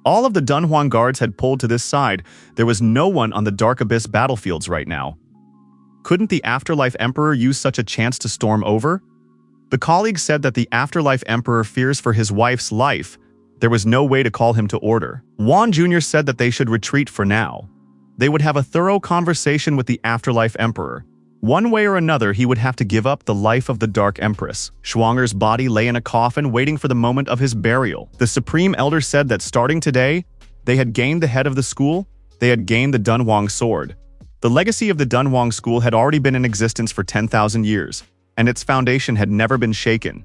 All of the Dunhuang guards had pulled to this side. There was no one on the Dark Abyss battlefields right now. Couldn't the Afterlife Emperor use such a chance to storm over? The colleague said that the Afterlife Emperor fears for his wife's life. There was no way to call him to order. Wan Jr. said that they should retreat for now. They would have a thorough conversation with the Afterlife Emperor. One way or another, he would have to give up the life of the Dark Empress. Schwanger's body lay in a coffin waiting for the moment of his burial. The Supreme Elder said that starting today, they had gained the head of the school, they had gained the Dunhuang sword. The legacy of the Dunhuang school had already been in existence for 10,000 years, and its foundation had never been shaken.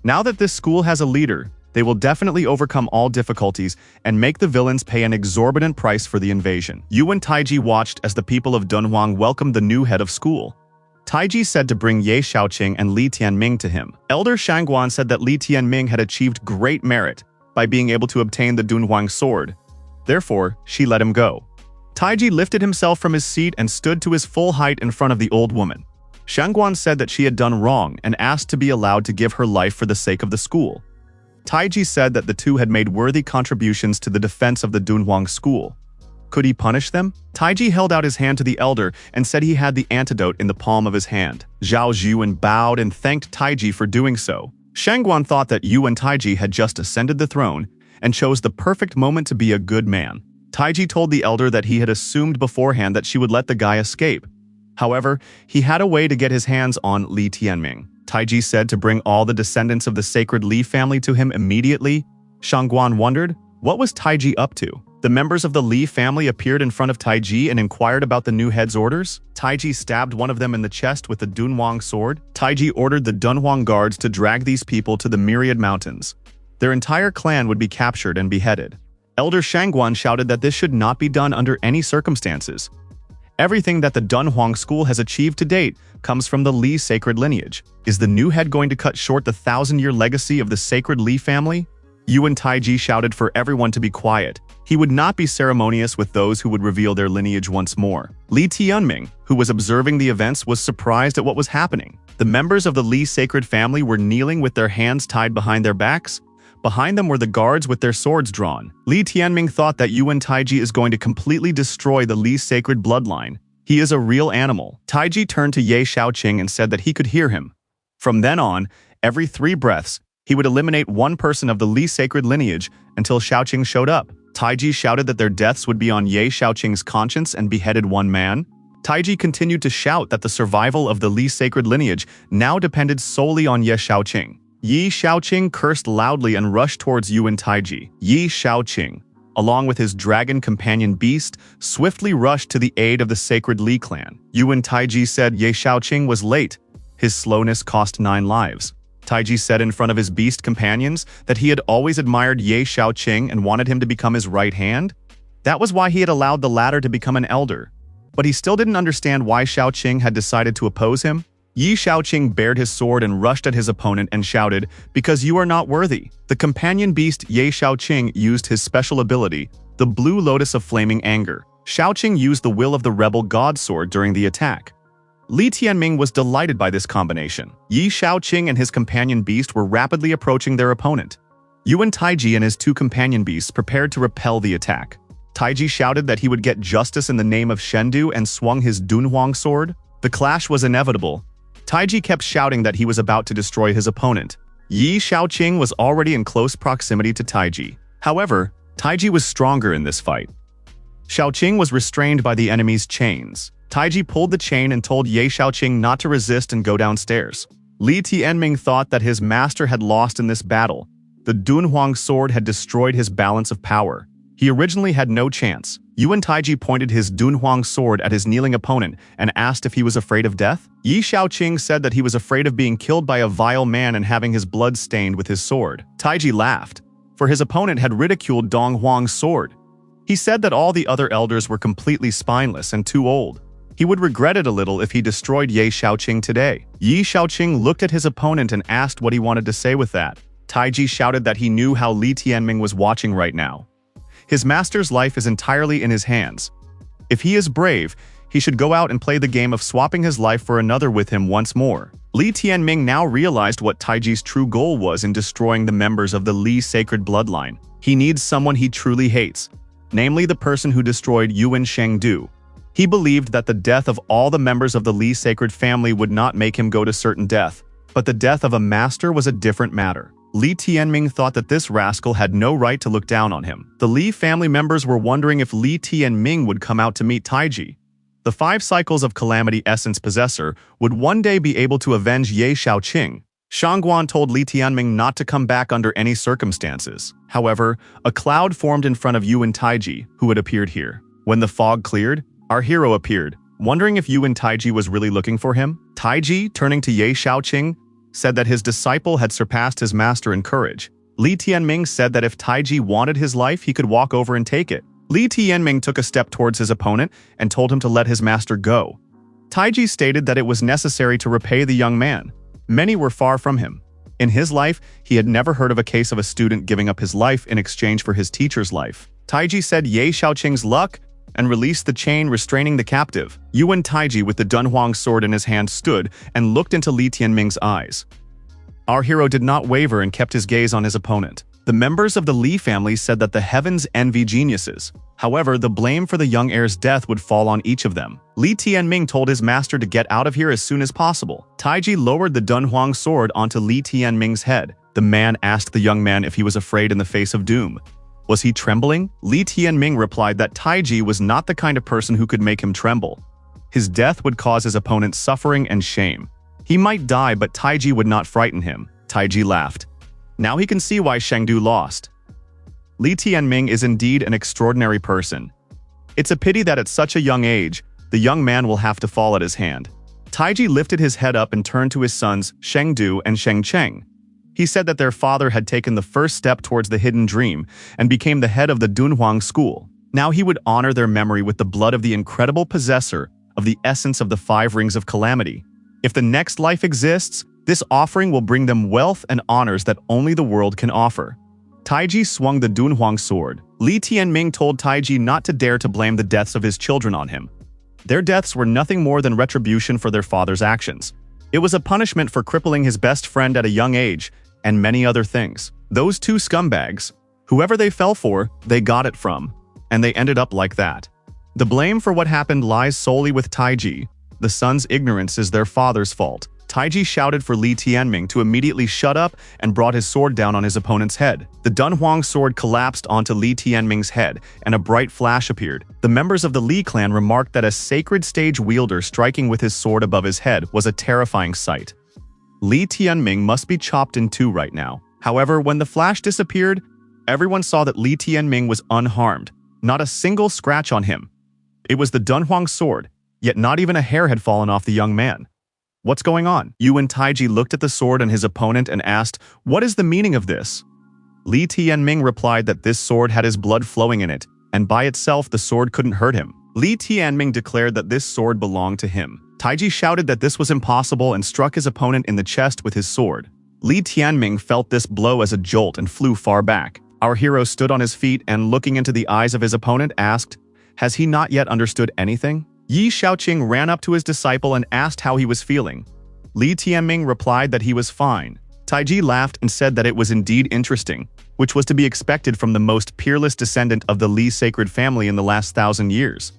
Now that this school has a leader, they will definitely overcome all difficulties and make the villains pay an exorbitant price for the invasion. Yuan Taiji watched as the people of Dunhuang welcomed the new head of school. Taiji said to bring Ye Xiaoqing and Li Tianming to him. Elder Shangguan said that Li Tianming had achieved great merit by being able to obtain the Dunhuang sword. Therefore, she let him go. Taiji lifted himself from his seat and stood to his full height in front of the old woman. Shangguan said that she had done wrong and asked to be allowed to give her life for the sake of the school. Taiji said that the two had made worthy contributions to the defense of the Dunhuang school. Could he punish them? Taiji held out his hand to the elder and said he had the antidote in the palm of his hand. Zhao Zhuan bowed and thanked Taiji for doing so. Shangguan thought that Yuan Taiji had just ascended the throne and chose the perfect moment to be a good man. Taiji told the elder that he had assumed beforehand that she would let the guy escape. However, he had a way to get his hands on Li Tianming. Taiji said to bring all the descendants of the sacred Li family to him immediately. Shangguan wondered, what was Taiji up to? The members of the Li family appeared in front of Taiji and inquired about the new head's orders. Taiji stabbed one of them in the chest with the Dunhuang sword. Taiji ordered the Dunhuang guards to drag these people to the Myriad Mountains. Their entire clan would be captured and beheaded. Elder Shangguan shouted that this should not be done under any circumstances. Everything that the Dunhuang school has achieved to date comes from the Li sacred lineage. Is the new head going to cut short the 1,000-year legacy of the sacred Li family? Yuan Taiji shouted for everyone to be quiet. He would not be ceremonious with those who would reveal their lineage once more. Li Tianming, who was observing the events, was surprised at what was happening. The members of the Li sacred family were kneeling with their hands tied behind their backs. Behind them were the guards with their swords drawn. Li Tianming thought that Yuan Taiji is going to completely destroy the Li sacred bloodline. He is a real animal. Taiji turned to Ye Xiaoqing and said that he could hear him. From then on, every 3 breaths, he would eliminate one person of the Li sacred lineage until Xiaoqing showed up. Taiji shouted that their deaths would be on Ye Xiaoqing's conscience and beheaded one man. Taiji continued to shout that the survival of the Li sacred lineage now depended solely on Ye Xiaoqing. Ye Xiaoqing cursed loudly and rushed towards Yuan Taiji. Ye Xiaoqing, along with his dragon companion Beast, swiftly rushed to the aid of the sacred Li clan. Yuan Taiji said Ye Xiaoqing was late, His slowness cost 9 lives. Taiji said in front of his beast companions that he had always admired Ye Shaoqing and wanted him to become his right hand. That was why he had allowed the latter to become an elder. But he still didn't understand why Shaoqing had decided to oppose him. Ye Shaoqing bared his sword and rushed at his opponent and shouted, "Because you are not worthy." The companion beast Ye Shaoqing used his special ability, the Blue Lotus of Flaming Anger. Shaoqing used the Will of the Rebel God Sword during the attack. Li Tianming was delighted by this combination. Ye Shaoqing and his companion beast were rapidly approaching their opponent. Yuan Taiji and his 2 companion beasts prepared to repel the attack. Taiji shouted that he would get justice in the name of Shendu and swung his Dunhuang sword. The clash was inevitable. Taiji kept shouting that he was about to destroy his opponent. Ye Shaoqing was already in close proximity to Taiji. However, Taiji was stronger in this fight. Shaoqing was restrained by the enemy's chains. Taiji pulled the chain and told Ye Shaoqing not to resist and go downstairs. Li Tianming thought that his master had lost in this battle. The Dunhuang sword had destroyed his balance of power. He originally had no chance. Yuan Taiji pointed his Dunhuang sword at his kneeling opponent and asked if he was afraid of death. Ye Shaoqing said that he was afraid of being killed by a vile man and having his blood stained with his sword. Taiji laughed, for his opponent had ridiculed Dong Huang's sword. He said that all the other elders were completely spineless and too old. He would regret it a little if he destroyed Ye Shaoqing today. Ye Shaoqing looked at his opponent and asked what he wanted to say with that. Taiji shouted that he knew how Li Tianming was watching right now. His master's life is entirely in his hands. If he is brave, he should go out and play the game of swapping his life for another with him once more. Li Tianming now realized what Taiji's true goal was in destroying the members of the Li sacred bloodline. He needs someone he truly hates, namely the person who destroyed Yuan Shengdu. He believed that the death of all the members of the Li sacred family would not make him go to certain death, but the death of a master was a different matter. Li Tianming thought that this rascal had no right to look down on him. The Li family members were wondering if Li Tianming would come out to meet Taiji. The 5 cycles of Calamity Essence possessor would one day be able to avenge Ye Shaoqing. Shangguan told Li Tianming not to come back under any circumstances. However, a cloud formed in front of Yuan Taiji, who had appeared here. When the fog cleared, our hero appeared, wondering if Yuan Taiji was really looking for him. Taiji, turning to Ye Shaoqing, said that his disciple had surpassed his master in courage. Li Tianming said that if Taiji wanted his life, he could walk over and take it. Li Tianming took a step towards his opponent and told him to let his master go. Taiji stated that it was necessary to repay the young man. Many were far from him. In his life, he had never heard of a case of a student giving up his life in exchange for his teacher's life. Taiji said Ye Shaoqing's luck and released the chain restraining the captive. Yuan Taiji with the Dunhuang sword in his hand stood and looked into Li Tianming's eyes. Our hero did not waver and kept his gaze on his opponent. The members of the Li family said that the heavens envy geniuses. However, the blame for the young heir's death would fall on each of them. Li Tianming told his master to get out of here as soon as possible. Taiji lowered the Dunhuang sword onto Li Tianming's head. The man asked the young man if he was afraid in the face of doom. Was he trembling? Li Tianming replied that Taiji was not the kind of person who could make him tremble. His death would cause his opponent suffering and shame. He might die, but Taiji would not frighten him. Taiji laughed. Now he can see why Shengdu lost. Li Tianming is indeed an extraordinary person. It's a pity that at such a young age, the young man will have to fall at his hand. Taiji lifted his head up and turned to his sons, Shengdu and Shengcheng. He said that their father had taken the first step towards the hidden dream and became the head of the Dunhuang school. Now he would honor their memory with the blood of the incredible possessor of the essence of the 5 rings of calamity. If the next life exists, this offering will bring them wealth and honors that only the world can offer. Taiji swung the Dunhuang sword. Li Tianming told Taiji not to dare to blame the deaths of his children on him. Their deaths were nothing more than retribution for their father's actions. It was a punishment for crippling his best friend at a young age, and many other things. Those 2 scumbags, whoever they fell for, they got it from, and they ended up like that. The blame for what happened lies solely with Taiji. The son's ignorance is their father's fault. Taiji shouted for Li Tianming to immediately shut up and brought his sword down on his opponent's head. The Dunhuang sword collapsed onto Li Tianming's head, and a bright flash appeared. The members of the Li clan remarked that a sacred stage wielder striking with his sword above his head was a terrifying sight. Li Tianming must be chopped in 2 right now. However, when the flash disappeared, everyone saw that Li Tianming was unharmed. Not a single scratch on him. It was the Dunhuang sword, yet not even a hair had fallen off the young man. What's going on? Yuan Taiji looked at the sword and his opponent and asked, "What is the meaning of this?" Li Tianming replied that this sword had his blood flowing in it, and by itself the sword couldn't hurt him. Li Tianming declared that this sword belonged to him. Taiji shouted that this was impossible and struck his opponent in the chest with his sword. Li Tianming felt this blow as a jolt and flew far back. Our hero stood on his feet and, looking into the eyes of his opponent, asked, "Has he not yet understood anything?" Yi Shaoqing ran up to his disciple and asked how he was feeling. Li Tianming replied that he was fine. Taiji laughed and said that it was indeed interesting, which was to be expected from the most peerless descendant of the Li sacred family in the last 1,000 years.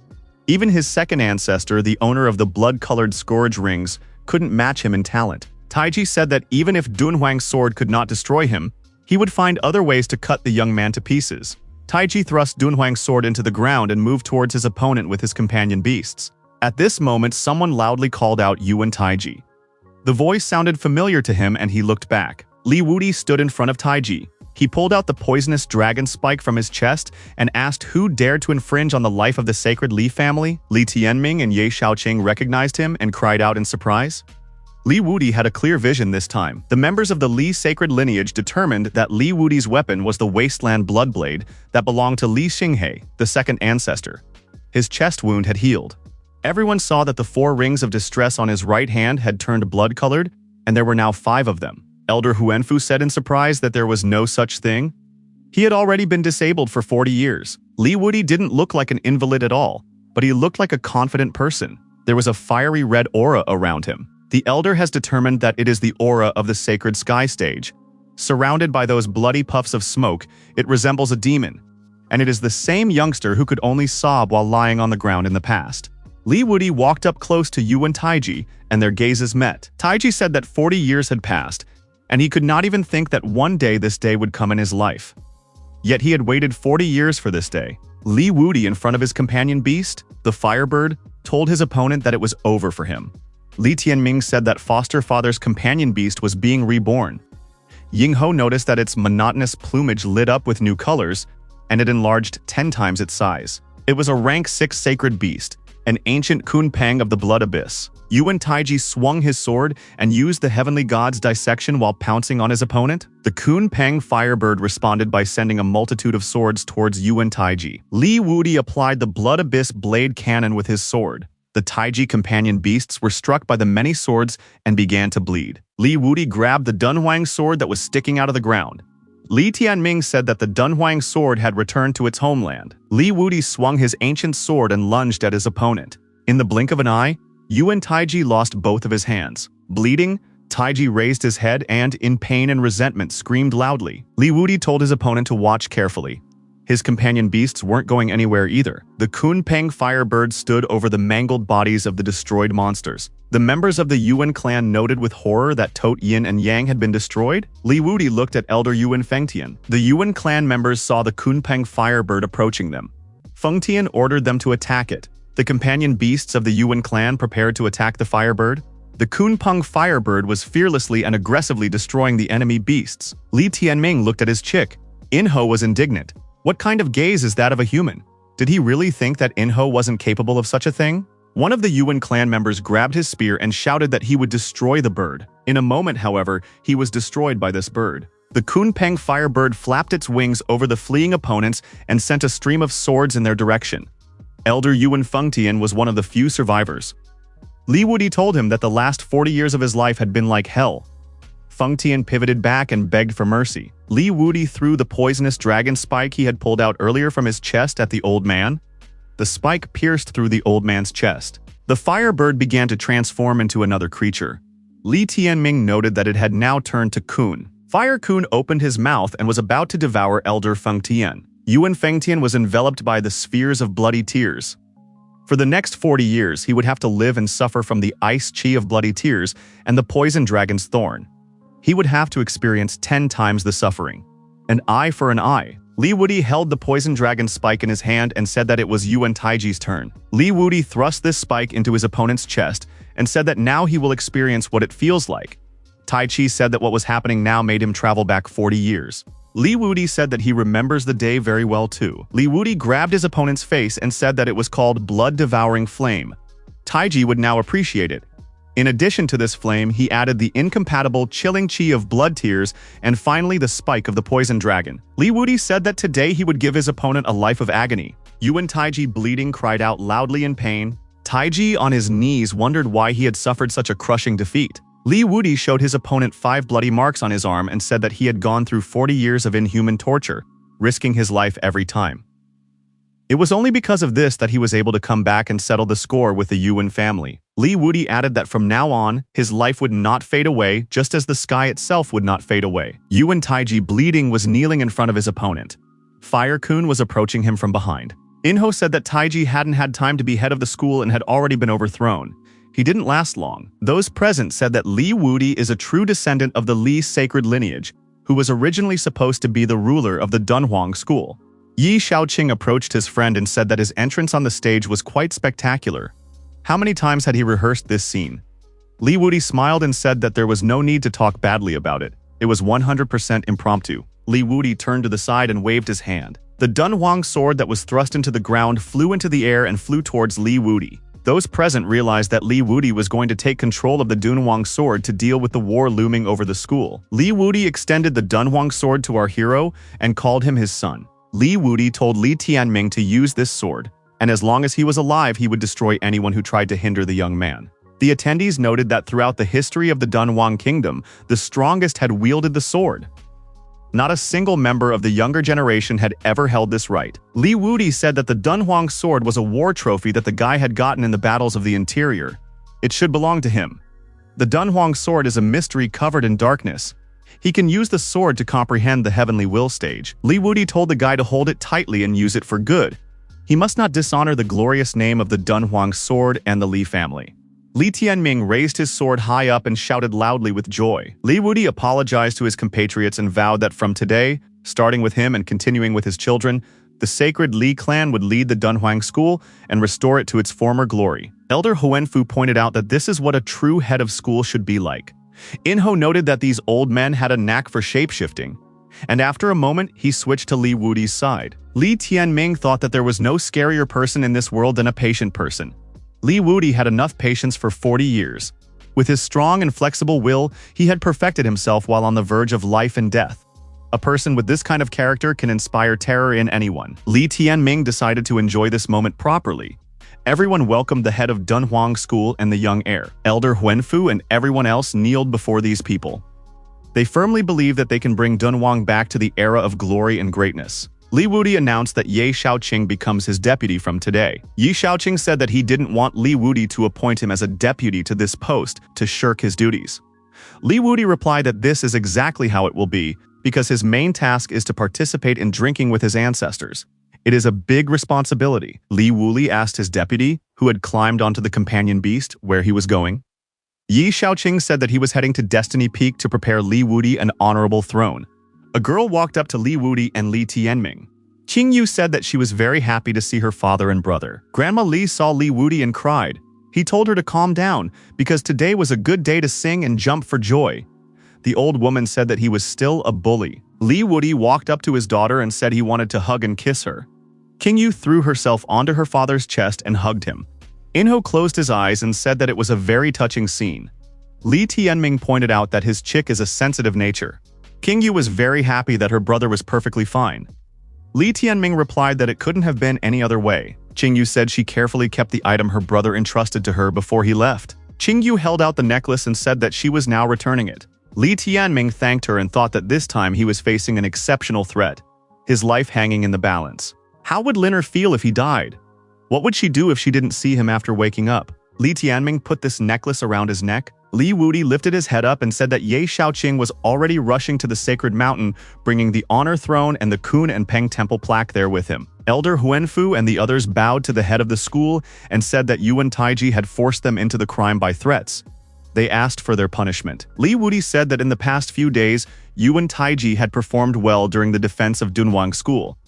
Even his second ancestor, the owner of the blood-colored scourge rings, couldn't match him in talent. Taiji said that even if Dunhuang's sword could not destroy him, he would find other ways to cut the young man to pieces. Taiji thrust Dunhuang's sword into the ground and moved towards his opponent with his companion beasts. At this moment, someone loudly called out Yuan Taiji. The voice sounded familiar to him and he looked back. Li Wudi stood in front of Taiji. He pulled out the poisonous dragon spike from his chest and asked who dared to infringe on the life of the sacred Li family. Li Tianming and Ye Shaoqing recognized him and cried out in surprise. Li Wudi had a clear vision this time. The members of the Li sacred lineage determined that Li Wudi's weapon was the wasteland bloodblade that belonged to Li Xinghe, the second ancestor. His chest wound had healed. Everyone saw that the 4 rings of distress on his right hand had turned blood-colored, and there were now 5 of them. Elder Huanfu said in surprise that there was no such thing. He had already been disabled for 40 years. Li Wudi didn't look like an invalid at all, but he looked like a confident person. There was a fiery red aura around him. The elder has determined that it is the aura of the sacred sky stage. Surrounded by those bloody puffs of smoke, it resembles a demon, and it is the same youngster who could only sob while lying on the ground in the past. Li Wudi walked up close to Yuan Taiji, and their gazes met. Taiji said that 40 years had passed, and he could not even think that one day this day would come in his life. Yet he had waited 40 years for this day. Li Wudi, in front of his companion beast, the Firebird, told his opponent that it was over for him. Li Tianming said that foster father's companion beast was being reborn. Yingho noticed that its monotonous plumage lit up with new colors, and it enlarged 10 times its size. It was a rank 6 sacred beast, an ancient Kunpeng of the blood abyss. Yuan Taiji swung his sword and used the heavenly god's dissection while pouncing on his opponent. The Kunpeng Firebird responded by sending a multitude of swords towards Yuan Taiji. Li Wudi applied the blood abyss blade cannon with his sword. The Taiji companion beasts were struck by the many swords and began to bleed. Li Wudi grabbed the Dunhuang sword that was sticking out of the ground. Li Tianming said that the Dunhuang sword had returned to its homeland. Li Wudi swung his ancient sword and lunged at his opponent. In the blink of an eye, Yuan Taiji lost both of his hands. Bleeding, Taiji raised his head and, in pain and resentment, screamed loudly. Li Wudi told his opponent to watch carefully. His companion beasts weren't going anywhere either. The Kunpeng Firebird stood over the mangled bodies of the destroyed monsters. The members of the Yuan clan noted with horror that Tot Yin and Yang had been destroyed. Li Wudi looked at Elder Yuan Fengtian. The Yuan clan members saw the Kunpeng Firebird approaching them. Fengtian ordered them to attack it. The companion beasts of the Yuan clan prepared to attack the Firebird. The Kunpeng Firebird was fearlessly and aggressively destroying the enemy beasts. Li Tianming looked at his chick. Inho was indignant. What kind of gaze is that of a human? Did he really think that Inho wasn't capable of such a thing? One of the Yuan clan members grabbed his spear and shouted that he would destroy the bird. In a moment, however, he was destroyed by this bird. The Kunpeng Firebird flapped its wings over the fleeing opponents and sent a stream of swords in their direction. Elder Yuan Fengtian was one of the few survivors. Li Wudi told him that the last 40 years of his life had been like hell. Fengtian pivoted back and begged for mercy. Li Wudi threw the poisonous dragon spike he had pulled out earlier from his chest at the old man. The spike pierced through the old man's chest. The Firebird began to transform into another creature. Li Tianming noted that it had now turned to Kun. Fire Kun opened his mouth and was about to devour Elder Fengtian. Yuan Fengtian was enveloped by the spheres of bloody tears. For the next 40 years, he would have to live and suffer from the ice chi of bloody tears and the poison dragon's thorn. He would have to experience 10 times the suffering. An eye for an eye. Li Wudi held the poison dragon spike in his hand and said that it was Yuan Taiji's turn. Li Wudi thrust this spike into his opponent's chest and said that now he will experience what it feels like. Tai Chi said that what was happening now made him travel back 40 years. Li Wudi said that he remembers the day very well too. Li Wudi grabbed his opponent's face and said that it was called blood-devouring flame. Taiji would now appreciate it. In addition to this flame, he added the incompatible chilling chi of blood tears and finally the spike of the poison dragon. Li Wuti said that today he would give his opponent a life of agony. Yuan Taiji, bleeding, cried out loudly in pain. Taiji, on his knees, wondered why he had suffered such a crushing defeat. Li Wuti showed his opponent 5 bloody marks on his arm and said that he had gone through 40 years of inhuman torture, risking his life every time. It was only because of this that he was able to come back and settle the score with the Yuan family. Li Wuti added that from now on, his life would not fade away, just as the sky itself would not fade away. Yuan Taiji, bleeding, was kneeling in front of his opponent. Fire Kun was approaching him from behind. Inho said that Taiji hadn't had time to be head of the school and had already been overthrown. He didn't last long. Those present said that Li Wuti is a true descendant of the Li sacred lineage, who was originally supposed to be the ruler of the Dunhuang school. Yi Shaoqing approached his friend and said that his entrance on the stage was quite spectacular. How many times had he rehearsed this scene? Li Wuti smiled and said that there was no need to talk badly about it. It was 100% impromptu. Li Wuti turned to the side and waved his hand. The Dunhuang sword that was thrust into the ground flew into the air and flew towards Li Wuti. Those present realized that Li Wuti was going to take control of the Dunhuang sword to deal with the war looming over the school. Li Wuti extended the Dunhuang sword to our hero and called him his son. Li Wuti told Li Tianming to use this sword, and as long as he was alive, he would destroy anyone who tried to hinder the young man. The attendees noted that throughout the history of the Dunhuang kingdom, the strongest had wielded the sword. Not a single member of the younger generation had ever held this right. Li Wuti said that the Dunhuang sword was a war trophy that the guy had gotten in the battles of the interior. It should belong to him. The Dunhuang sword is a mystery covered in darkness. He can use the sword to comprehend the heavenly will stage. Li Wuti told the guy to hold it tightly and use it for good. He must not dishonor the glorious name of the Dunhuang sword and the Li family. Li Tianming raised his sword high up and shouted loudly with joy. Li Wuti apologized to his compatriots and vowed that from today, starting with him and continuing with his children, the sacred Li clan would lead the Dunhuang school and restore it to its former glory. Elder Huenfu pointed out that this is what a true head of school should be like. Inho noted that these old men had a knack for shape-shifting, and after a moment, he switched to Li Wuti's side. Li Tianming thought that there was no scarier person in this world than a patient person. Li Wuti had enough patience for 40 years. With his strong and flexible will, he had perfected himself while on the verge of life and death. A person with this kind of character can inspire terror in anyone. Li Tianming decided to enjoy this moment properly. Everyone welcomed the head of Dunhuang School and the young heir. Elder Huenfu and everyone else kneeled before these people. They firmly believe that they can bring Dunhuang back to the era of glory and greatness. Li Wuti announced that Ye Shaoqing becomes his deputy from today. Ye Shaoqing said that he didn't want Li Wuti to appoint him as a deputy to this post to shirk his duties. Li Wuti replied that this is exactly how it will be, because his main task is to participate in drinking with his ancestors. It is a big responsibility. Li Wuti asked his deputy, who had climbed onto the companion beast, where he was going. Ye Shaoqing said that he was heading to Destiny Peak to prepare Li Wuti an honorable throne. A girl walked up to Li Wuti and Li Tianming. Qing Yu said that she was very happy to see her father and brother. Grandma Li saw Li Wuti and cried. He told her to calm down, because today was a good day to sing and jump for joy. The old woman said that he was still a bully. Li Wuti walked up to his daughter and said he wanted to hug and kiss her. Qing Yu threw herself onto her father's chest and hugged him. Inho closed his eyes and said that it was a very touching scene. Li Tianming pointed out that his chick is a sensitive nature. Qing Yu was very happy that her brother was perfectly fine. Li Tianming replied that it couldn't have been any other way. Qing Yu said she carefully kept the item her brother entrusted to her before he left. Qing Yu held out the necklace and said that she was now returning it. Li Tianming thanked her and thought that this time he was facing an exceptional threat, his life hanging in the balance. How would Linner feel if he died? What would she do if she didn't see him after waking up? Li Tianming put this necklace around his neck. Li Wuti lifted his head up and said that Ye Shaoqing was already rushing to the sacred mountain, bringing the honor throne and the Kun and Peng temple plaque there with him. Elder Huenfu and the others bowed to the head of the school and said that Yuan Taiji had forced them into the crime by threats. They asked for their punishment. Li Wuti said that in the past few days, Yuan Taiji had performed well during the defense of Dunhuang School.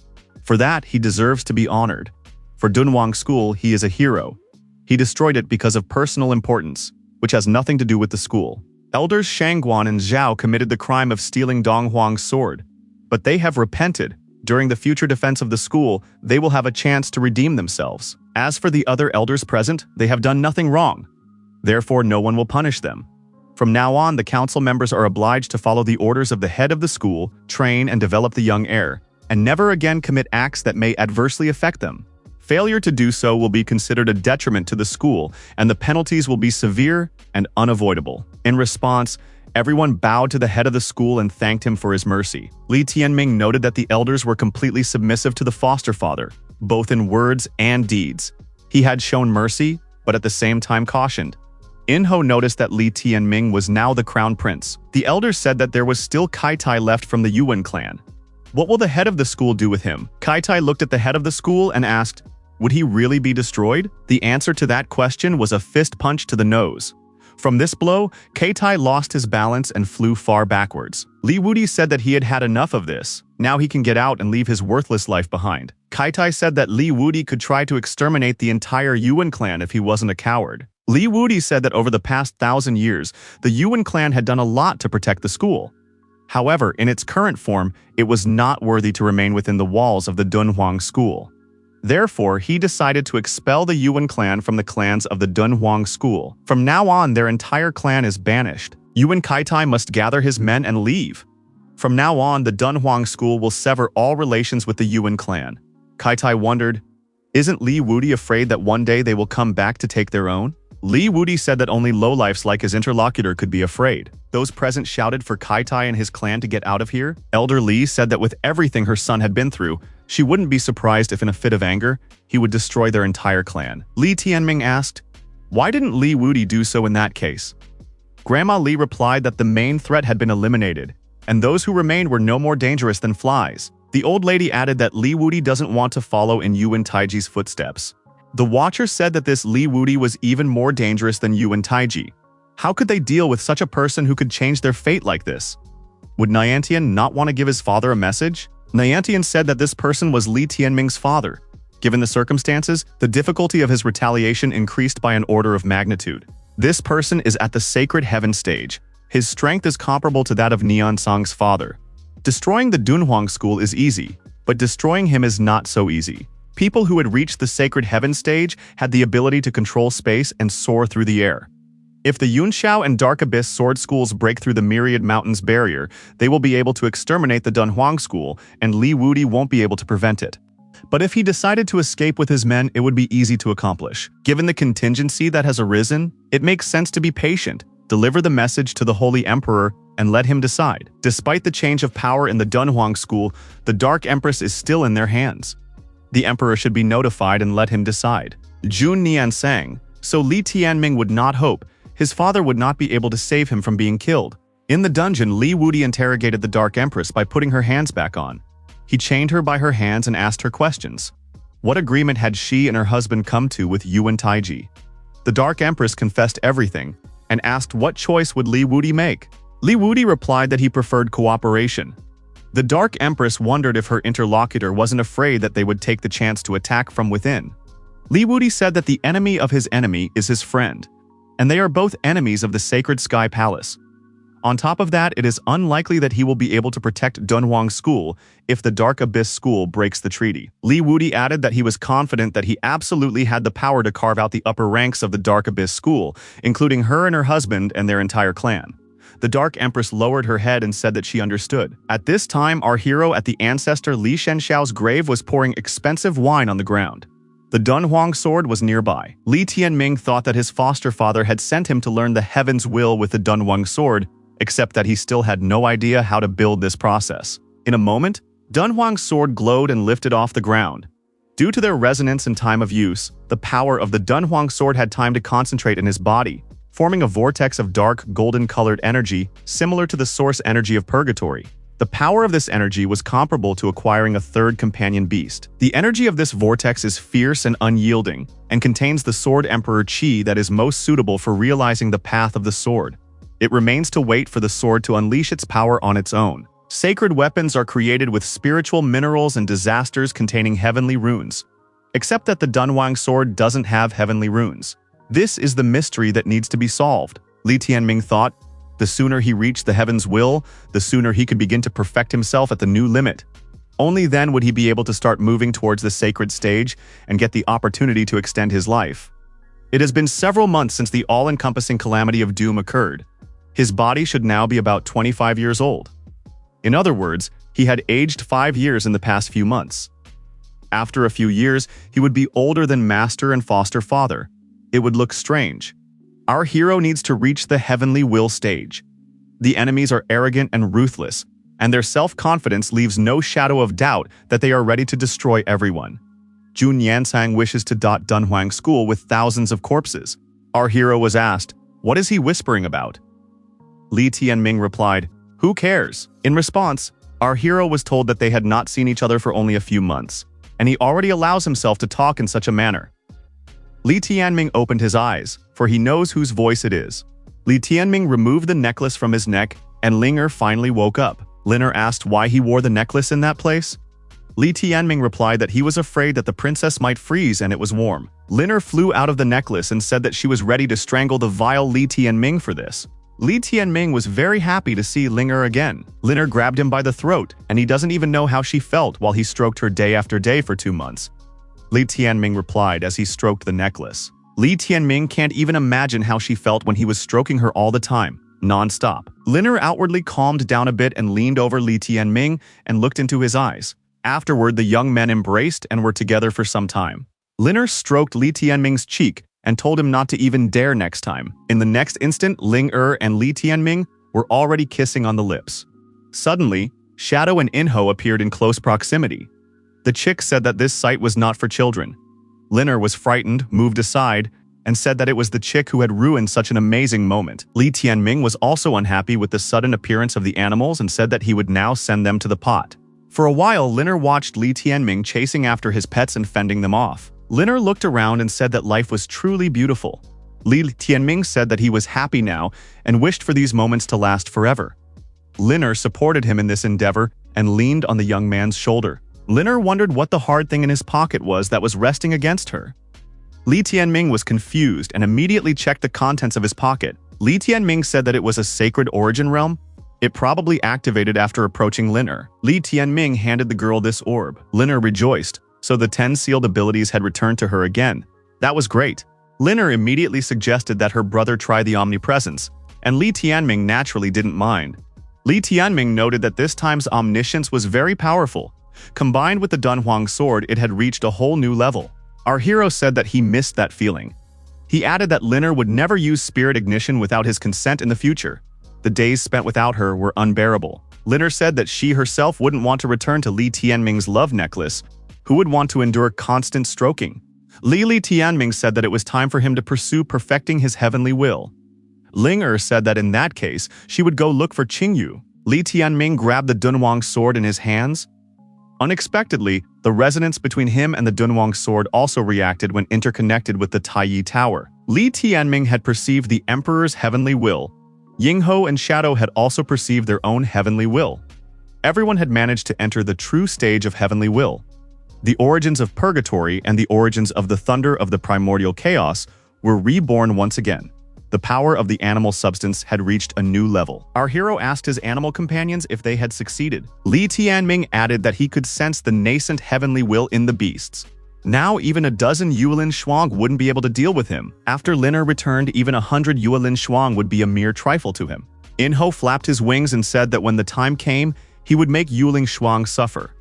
For that, he deserves to be honored. For Dunhuang School, he is a hero. He destroyed it because of personal importance, which has nothing to do with the school. Elders Shangguan and Zhao committed the crime of stealing Donghuang's sword, but they have repented. During the future defense of the school, they will have a chance to redeem themselves. As for the other elders present, they have done nothing wrong. Therefore, no one will punish them. From now on, the council members are obliged to follow the orders of the head of the school, train and develop the young heir, and never again commit acts that may adversely affect them. Failure to do so will be considered a detriment to the school, and the penalties will be severe and unavoidable. In response, everyone bowed to the head of the school and thanked him for his mercy. Li Tianming noted that the elders were completely submissive to the foster father, both in words and deeds. He had shown mercy, but at the same time cautioned. Enro noticed that Li Tianming was now the crown prince. The elders said that there was still Kaitai left from the Yuan clan. What will the head of the school do with him? Kaitai looked at the head of the school and asked, would he really be destroyed? The answer to that question was a fist punch to the nose. From this blow, Kaitai lost his balance and flew far backwards. Li Wudi said that he had had enough of this. Now he can get out and leave his worthless life behind. Kaitai said that Li Wudi could try to exterminate the entire Yuan clan if he wasn't a coward. Li Wudi said that over the past 1,000 years, the Yuan clan had done a lot to protect the school. However, in its current form, it was not worthy to remain within the walls of the Dunhuang school. Therefore, he decided to expel the Yuan clan from the clans of the Dunhuang school. From now on, their entire clan is banished. Yuan Kaitai must gather his men and leave. From now on, the Dunhuang school will sever all relations with the Yuan clan. Kaitai wondered, isn't Li Wudi afraid that one day they will come back to take their own? Li Wudi said that only lowlifes like his interlocutor could be afraid. Those present shouted for Kaitai and his clan to get out of here. Elder Li said that with everything her son had been through, she wouldn't be surprised if in a fit of anger, he would destroy their entire clan. Li Tianming asked, why didn't Li Wudi do so in that case? Grandma Li replied that the main threat had been eliminated, and those who remained were no more dangerous than flies. The old lady added that Li Wudi doesn't want to follow in Yuan Taiji's footsteps. The Watcher said that this Li Wudi was even more dangerous than Yuan Taiji. How could they deal with such a person who could change their fate like this? Would Niantian not want to give his father a message? Niantian said that this person was Li Tianming's father. Given the circumstances, the difficulty of his retaliation increased by an order of magnitude. This person is at the sacred heaven stage. His strength is comparable to that of Neon Song's father. Destroying the Dunhuang school is easy, but destroying him is not so easy. People who had reached the sacred heaven stage had the ability to control space and soar through the air. If the Yunxiao and Dark Abyss sword schools break through the Myriad Mountains barrier, they will be able to exterminate the Dunhuang school, and Li Wudi won't be able to prevent it. But if he decided to escape with his men, it would be easy to accomplish. Given the contingency that has arisen, it makes sense to be patient, deliver the message to the Holy Emperor, and let him decide. Despite the change of power in the Dunhuang school, the Dark Empress is still in their hands. The Emperor should be notified and let him decide. Jun Nian sang, so Li Tianming would not hope. His father would not be able to save him from being killed. In the dungeon, Li Wudi interrogated the Dark Empress by putting her hands back on. He chained her by her hands and asked her questions. What agreement had she and her husband come to with Yuan Taiji? The Dark Empress confessed everything and asked what choice would Li Wudi make. Li Wudi replied that he preferred cooperation. The Dark Empress wondered if her interlocutor wasn't afraid that they would take the chance to attack from within. Li Wudi said that the enemy of his enemy is his friend, and they are both enemies of the Sacred Sky Palace. On top of that, it is unlikely that he will be able to protect Dunhuang School if the Dark Abyss School breaks the treaty. Li Wudi added that he was confident that he absolutely had the power to carve out the upper ranks of the Dark Abyss School, including her and her husband and their entire clan. The Dark Empress lowered her head and said that she understood. At this time, our hero at the ancestor Li Shenxiao's grave was pouring expensive wine on the ground. The Dunhuang sword was nearby. Li Tianming thought that his foster father had sent him to learn the heaven's will with the Dunhuang sword, except that he still had no idea how to build this process. In a moment, Dunhuang's sword glowed and lifted off the ground. Due to their resonance and time of use, the power of the Dunhuang sword had time to concentrate in his body, forming a vortex of dark, golden-colored energy similar to the source energy of purgatory. The power of this energy was comparable to acquiring a third companion beast. The energy of this vortex is fierce and unyielding, and contains the Sword Emperor Qi that is most suitable for realizing the path of the sword. It remains to wait for the sword to unleash its power on its own. Sacred weapons are created with spiritual minerals and disasters containing heavenly runes, except that the Dunhuang sword doesn't have heavenly runes. This is the mystery that needs to be solved. Li Tianming thought, the sooner he reached the heaven's will, the sooner he could begin to perfect himself at the new limit. Only then would he be able to start moving towards the sacred stage and get the opportunity to extend his life. It has been several months since the all-encompassing calamity of doom occurred. His body should now be about 25 years old. In other words, he had aged 5 years in the past few months. After a few years, he would be older than master and foster father. It would look strange. Our hero needs to reach the heavenly will stage. The enemies are arrogant and ruthless, and their self-confidence leaves no shadow of doubt that they are ready to destroy everyone. Jun Yansang wishes to dot Dunhuang School with thousands of corpses. Our hero was asked, "What is he whispering about?" Li Tianming replied, "Who cares?" In response, our hero was told that they had not seen each other for only a few months, and he already allows himself to talk in such a manner. Li Tianming opened his eyes, for he knows whose voice it is. Li Tianming removed the necklace from his neck, and Linger finally woke up. Linger asked why he wore the necklace in that place. Li Tianming replied that he was afraid that the princess might freeze and it was warm. Linger flew out of the necklace and said that she was ready to strangle the vile Li Tianming for this. Li Tianming was very happy to see Linger again. Linger grabbed him by the throat, and he doesn't even know how she felt while he stroked her day after day for 2 months. Li Tianming replied as he stroked the necklace. Li Tianming can't even imagine how she felt when he was stroking her all the time, non-stop. Linger outwardly calmed down a bit and leaned over Li Tianming and looked into his eyes. Afterward, the young men embraced and were together for some time. Linger stroked Li Tianming's cheek and told him not to even dare next time. In the next instant, Linger and Li Tianming were already kissing on the lips. Suddenly, Shadow and Inho appeared in close proximity. The chick said that this sight was not for children. Linger was frightened, moved aside, and said that it was the chick who had ruined such an amazing moment. Li Tianming was also unhappy with the sudden appearance of the animals and said that he would now send them to the pot. For a while, Linger watched Li Tianming chasing after his pets and fending them off. Linger looked around and said that life was truly beautiful. Li Tianming said that he was happy now and wished for these moments to last forever. Linger supported him in this endeavor and leaned on the young man's shoulder. Linger wondered what the hard thing in his pocket was that was resting against her. Li Tianming was confused and immediately checked the contents of his pocket. Li Tianming said that it was a sacred origin realm. It probably activated after approaching Linger. Li Tianming handed the girl this orb. Linger rejoiced, so the 10 sealed abilities had returned to her again. That was great. Linger immediately suggested that her brother try the omnipresence, and Li Tianming naturally didn't mind. Li Tianming noted that this time's omniscience was very powerful. Combined with the Dunhuang sword, it had reached a whole new level. Our hero said that he missed that feeling. He added that Linger would never use spirit ignition without his consent in the future. The days spent without her were unbearable. Linger said that she herself wouldn't want to return to Li Tianming's love necklace. Who would want to endure constant stroking? Li Tianming said that it was time for him to pursue perfecting his heavenly will. Linger said that in that case, she would go look for Qingyu. Li Tianming grabbed the Dunhuang sword in his hands. Unexpectedly, the resonance between him and the Dunhuang sword also reacted when interconnected with the Taiyi Tower. Li Tianming had perceived the Emperor's heavenly will. Yingho and Shadow had also perceived their own heavenly will. Everyone had managed to enter the true stage of heavenly will. The origins of purgatory and the origins of the thunder of the primordial chaos were reborn once again. The power of the animal substance had reached a new level. Our hero asked his animal companions if they had succeeded. Li Tianming added that he could sense the nascent heavenly will in the beasts. Now even a dozen Yuelin Shuang wouldn't be able to deal with him. After Linger returned, even 100 Yuelin Shuang would be a mere trifle to him. Inho flapped his wings and said that when the time came, he would make Yuelin Shuang suffer.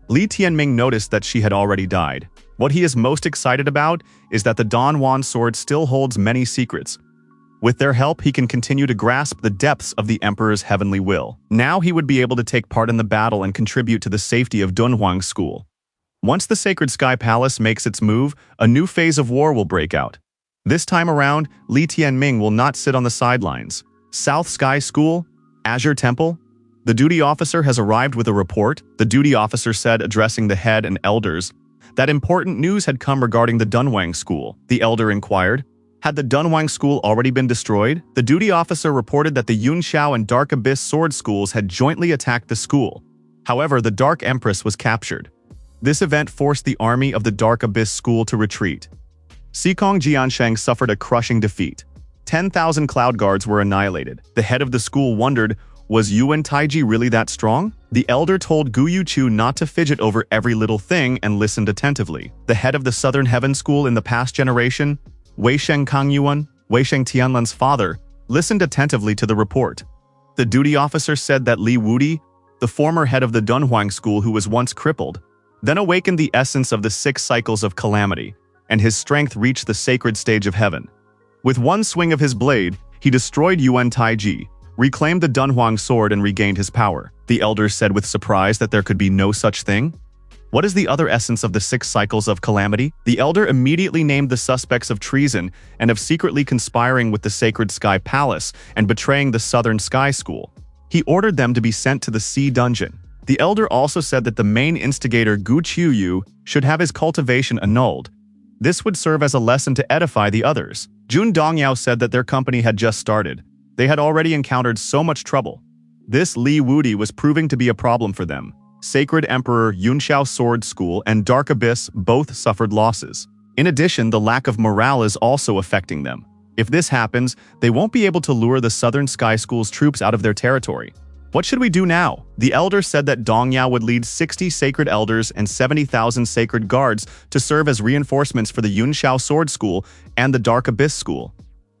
Li Tianming noticed that she had already died. What he is most excited about is that the Dunhuang sword still holds many secrets. With their help, he can continue to grasp the depths of the Emperor's heavenly will. Now he would be able to take part in the battle and contribute to the safety of Dunhuang School. Once the Sacred Sky Palace makes its move, a new phase of war will break out. This time around, Li Tianming will not sit on the sidelines. South Sky School? Azure Temple? The duty officer has arrived with a report. The duty officer said, addressing the head and elders, that important news had come regarding the Dunhuang School. The elder inquired, had the Dunhuang School already been destroyed? The duty officer reported that the Yunxiao and Dark Abyss sword schools had jointly attacked the school. However, the Dark Empress was captured. This event forced the army of the Dark Abyss school to retreat. Xikong Jiansheng suffered a crushing defeat. 10,000 cloud guards were annihilated. The head of the school wondered, was Yuan Taiji really that strong? The elder told Gu Yuchu not to fidget over every little thing and listened attentively. The head of the Southern Heaven School in the past generation, Wei Sheng Kangyuan, Wei Sheng Tianlan's father, listened attentively to the report. The duty officer said that Li Wudi, the former head of the Dunhuang school who was once crippled, then awakened the essence of the 6 cycles of calamity, and his strength reached the sacred stage of heaven. With one swing of his blade, he destroyed Yuan Taiji, reclaimed the Dunhuang sword and regained his power. The elders said with surprise that there could be no such thing. What is the other essence of the 6 cycles of calamity? The elder immediately named the suspects of treason and of secretly conspiring with the Sacred Sky Palace and betraying the Southern Sky School. He ordered them to be sent to the Sea Dungeon. The elder also said that the main instigator Gu Qiuyu should have his cultivation annulled. This would serve as a lesson to edify the others. Jun Dongyao said that their company had just started. They had already encountered so much trouble. This Li Wudi was proving to be a problem for them. Sacred Emperor Yunxiao Sword School and Dark Abyss both suffered losses. In addition, the lack of morale is also affecting them. If this happens, they won't be able to lure the Southern Sky School's troops out of their territory. What should we do now? The elder said that Dongyao would lead 60 sacred elders and 70,000 sacred guards to serve as reinforcements for the Yunxiao Sword School and the Dark Abyss School.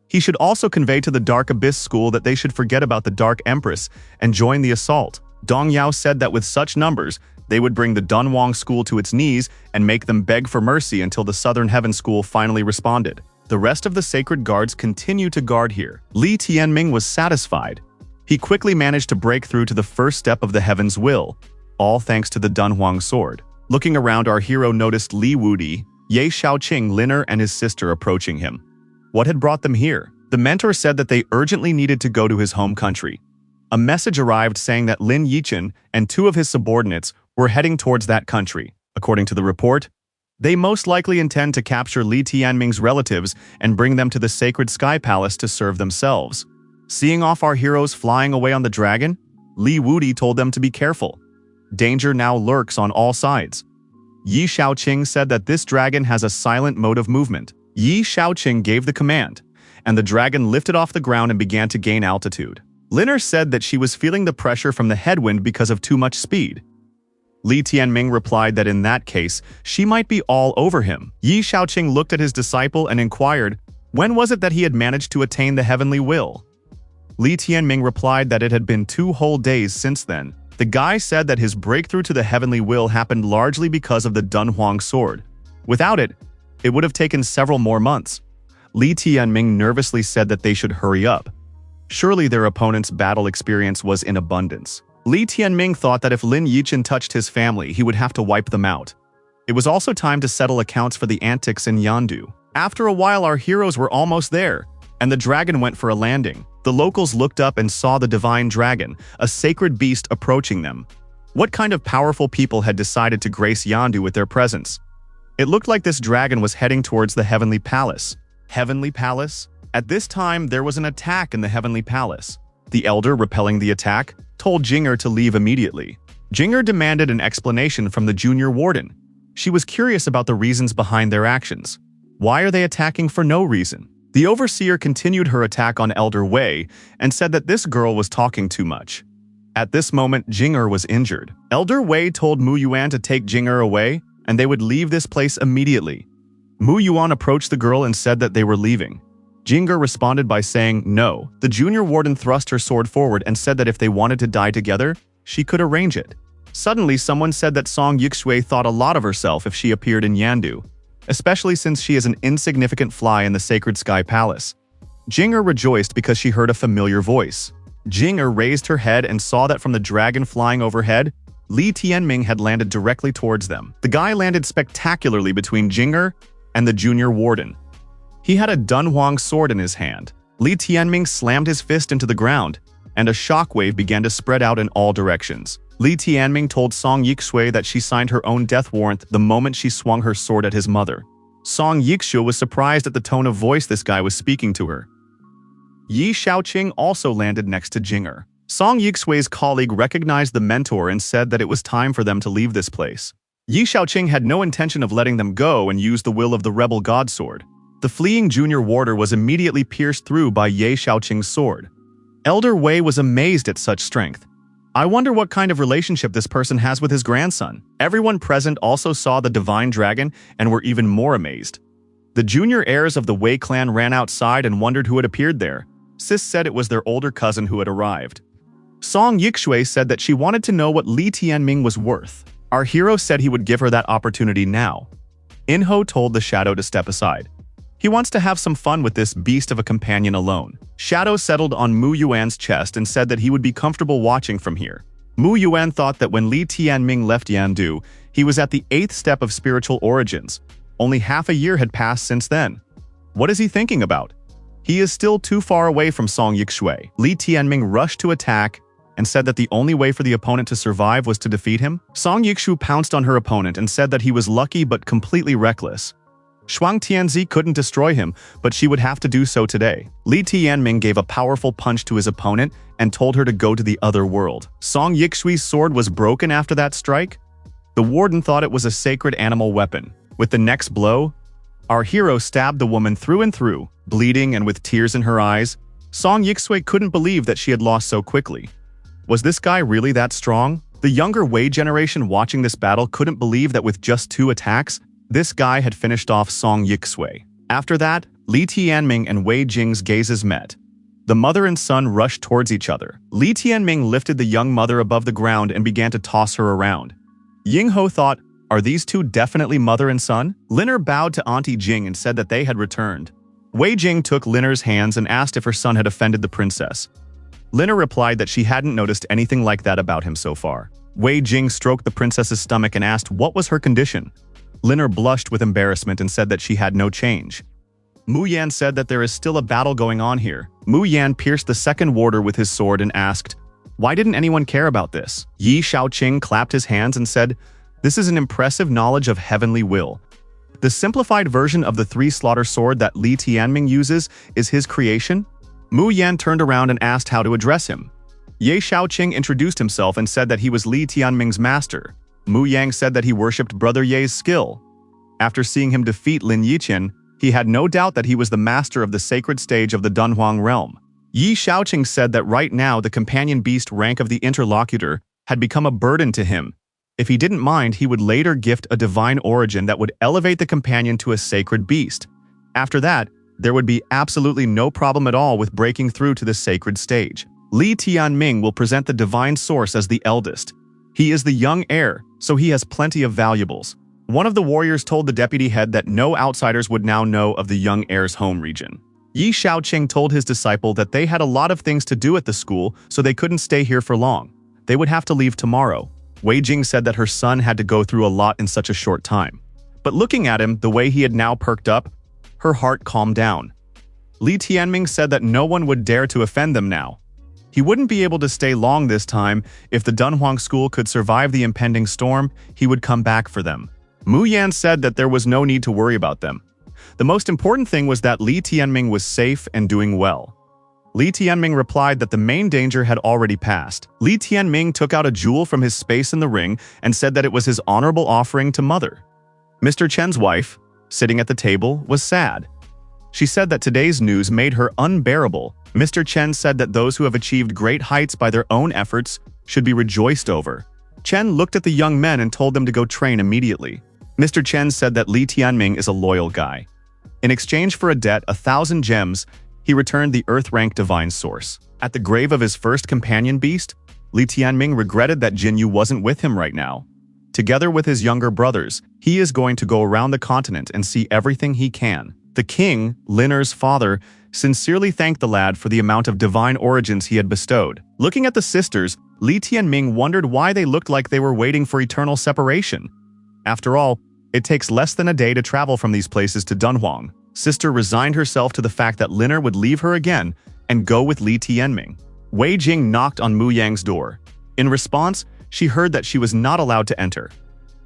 He should also convey to the Dark Abyss School that they should forget about the Dark Empress and join the assault. Dongyao said that with such numbers, they would bring the Dunhuang School to its knees and make them beg for mercy until the Southern Heaven School finally responded. The rest of the sacred guards continued to guard here. Li Tianming was satisfied. He quickly managed to break through to the first step of the Heaven's Will, all thanks to the Dunhuang sword. Looking around, our hero noticed Li Wudi, Ye Shaoqing, Liner, and his sister approaching him. What had brought them here? The mentor said that they urgently needed to go to his home country. A message arrived saying that Lin Yichen and 2 of his subordinates were heading towards that country. According to the report, they most likely intend to capture Li Tianming's relatives and bring them to the Sacred Sky Palace to serve themselves. Seeing off our heroes flying away on the dragon, Li Wudi told them to be careful. Danger now lurks on all sides. Yi Shaoqing said that this dragon has a silent mode of movement. Yi Shaoqing gave the command, and the dragon lifted off the ground and began to gain altitude. Liner said that she was feeling the pressure from the headwind because of too much speed. Li Tianming replied that in that case, she might be all over him. Yi Shaoqing looked at his disciple and inquired, when was it that he had managed to attain the heavenly will? Li Tianming replied that it had been 2 whole days since then. The guy said that his breakthrough to the heavenly will happened largely because of the Dunhuang sword. Without it, it would have taken several more months. Li Tianming nervously said that they should hurry up. Surely their opponent's battle experience was in abundance. Li Tianming thought that if Lin Yichen touched his family, he would have to wipe them out. It was also time to settle accounts for the antics in Yandu. After a while, our heroes were almost there, and the dragon went for a landing. The locals looked up and saw the divine dragon, a sacred beast, approaching them. What kind of powerful people had decided to grace Yandu with their presence? It looked like this dragon was heading towards the Heavenly Palace. Heavenly Palace? At this time, there was an attack in the Heavenly Palace. The elder, repelling the attack, told Jinger to leave immediately. Jinger demanded an explanation from the junior warden. She was curious about the reasons behind their actions. Why are they attacking for no reason? The overseer continued her attack on Elder Wei and said that this girl was talking too much. At this moment, Jinger was injured. Elder Wei told Mu Yuan to take Jinger away, and they would leave this place immediately. Mu Yuan approached the girl and said that they were leaving. Jinger responded by saying no. The junior warden thrust her sword forward and said that if they wanted to die together, she could arrange it. Suddenly, someone said that Song Yixue thought a lot of herself if she appeared in Yandu, especially since she is an insignificant fly in the Sacred Sky Palace. Jinger rejoiced because she heard a familiar voice. Jinger raised her head and saw that from the dragon flying overhead, Li Tianming had landed directly towards them. The guy landed spectacularly between Jinger and the junior warden. He had a Dunhuang sword in his hand. Li Tianming slammed his fist into the ground, and a shockwave began to spread out in all directions. Li Tianming told Song Yixue that she signed her own death warrant the moment she swung her sword at his mother. Song Yixue was surprised at the tone of voice this guy was speaking to her. Yi Shaoqing also landed next to Jinger. Song Yixue's colleague recognized the mentor and said that it was time for them to leave this place. Yi Shaoqing had no intention of letting them go and used the will of the rebel god sword. The fleeing junior warder was immediately pierced through by Ye Shaoqing's sword. Elder Wei was amazed at such strength. I wonder what kind of relationship this person has with his grandson. Everyone present also saw the divine dragon and were even more amazed. The junior heirs of the Wei clan ran outside and wondered who had appeared there. Sis said it was their older cousin who had arrived. Song Yixue said that she wanted to know what Li Tianming was worth. Our hero said he would give her that opportunity now. Inho told the Shadow to step aside. He wants to have some fun with this beast of a companion alone. Shadow settled on Mu Yuan's chest and said that he would be comfortable watching from here. Mu Yuan thought that when Li Tianming left Yandu, he was at the 8th step of spiritual origins. Only half a year had passed since then. What is he thinking about? He is still too far away from Song Yixue. Li Tianming rushed to attack and said that the only way for the opponent to survive was to defeat him. Song Yixue pounced on her opponent and said that he was lucky but completely reckless. Shuang Tianzi couldn't destroy him, but she would have to do so today. Li Tianming gave a powerful punch to his opponent and told her to go to the other world. Song Yixue's sword was broken after that strike. The warden thought it was a sacred animal weapon. With the next blow, our hero stabbed the woman through and through, bleeding and with tears in her eyes. Song Yixue couldn't believe that she had lost so quickly. Was this guy really that strong? The younger Wei generation watching this battle couldn't believe that with just 2 attacks, this guy had finished off Song Yixue. After that, Li Tianming and Wei Jing's gazes met. The mother and son rushed towards each other. Li Tianming lifted the young mother above the ground and began to toss her around. Yingho thought, are these two definitely mother and son? Liner bowed to Auntie Jing and said that they had returned. Wei Jing took Liner's hands and asked if her son had offended the princess. Liner replied that she hadn't noticed anything like that about him so far. Wei Jing stroked the princess's stomach and asked what was her condition. Liner blushed with embarrassment and said that she had no change. Mu Yan said that there is still a battle going on here. Mu Yan pierced the second warder with his sword and asked, why didn't anyone care about this? Yi Shaoqing clapped his hands and said, this is an impressive knowledge of heavenly will. The simplified version of the 3-slaughter sword that Li Tianming uses is his creation. Mu Yan turned around and asked how to address him. Ye Shaoqing introduced himself and said that he was Li Tianming's master. Mu Yang said that he worshipped Brother Ye's skill. After seeing him defeat Lin Yiqian, he had no doubt that he was the master of the sacred stage of the Dunhuang realm. Yi Shaoqing said that right now the companion beast rank of the interlocutor had become a burden to him. If he didn't mind, he would later gift a divine origin that would elevate the companion to a sacred beast. After that, there would be absolutely no problem at all with breaking through to the sacred stage. Li Tianming will present the divine source as the eldest. He is the young heir, so he has plenty of valuables. One of the warriors told the deputy head that no outsiders would now know of the young heir's home region. Yi Shaoqing told his disciple that they had a lot of things to do at the school, so they couldn't stay here for long. They would have to leave tomorrow. Wei Jing said that her son had to go through a lot in such a short time. But looking at him, the way he had now perked up, her heart calmed down. Li Tianming said that no one would dare to offend them now. He wouldn't be able to stay long this time. If the Dunhuang school could survive the impending storm, he would come back for them. Mu Yan said that there was no need to worry about them. The most important thing was that Li Tianming was safe and doing well. Li Tianming replied that the main danger had already passed. Li Tianming took out a jewel from his space in the ring and said that it was his honorable offering to Mother. Mr. Chen's wife, sitting at the table, was sad. She said that today's news made her unbearable. Mr. Chen said that those who have achieved great heights by their own efforts should be rejoiced over. Chen looked at the young men and told them to go train immediately. Mr. Chen said that Li Tianming is a loyal guy. In exchange for a debt, 1,000 gems, he returned the Earth-rank divine source. At the grave of his first companion beast, Li Tianming regretted that Jinyu wasn't with him right now. Together with his younger brothers, he is going to go around the continent and see everything he can. The king, Liner's father, sincerely thanked the lad for the amount of divine origins he had bestowed. Looking at the sisters, Li Tianming wondered why they looked like they were waiting for eternal separation. After all, it takes less than a day to travel from these places to Dunhuang. Sister resigned herself to the fact that Liner would leave her again and go with Li Tianming. Wei Jing knocked on Mu Yang's door. In response, she heard that she was not allowed to enter.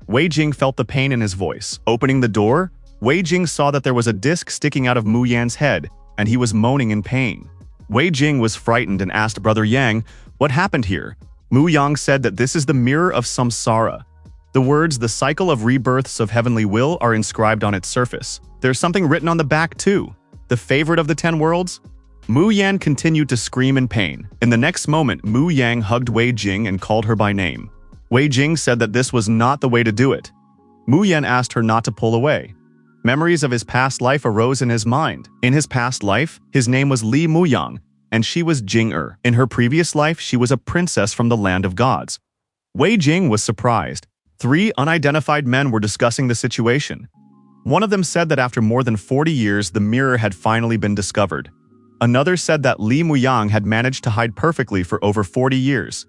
Wei Jing felt the pain in his voice. Opening the door, Wei Jing saw that there was a disc sticking out of Mu Yan's head, and he was moaning in pain. Wei Jing was frightened and asked Brother Yang, what happened here? Mu Yang said that this is the mirror of samsara. The words, the cycle of rebirths of heavenly will, are inscribed on its surface. There's something written on the back too. The favorite of the 10 worlds? Mu Yan continued to scream in pain. In the next moment, Mu Yang hugged Wei Jing and called her by name. Wei Jing said that this was not the way to do it. Mu Yan asked her not to pull away. Memories of his past life arose in his mind. In his past life, his name was Li Muyang, and she was Jing-er. In her previous life, she was a princess from the land of gods. Wei Jing was surprised. 3 unidentified men were discussing the situation. One of them said that after more than 40 years, the mirror had finally been discovered. Another said that Li Muyang had managed to hide perfectly for over 40 years.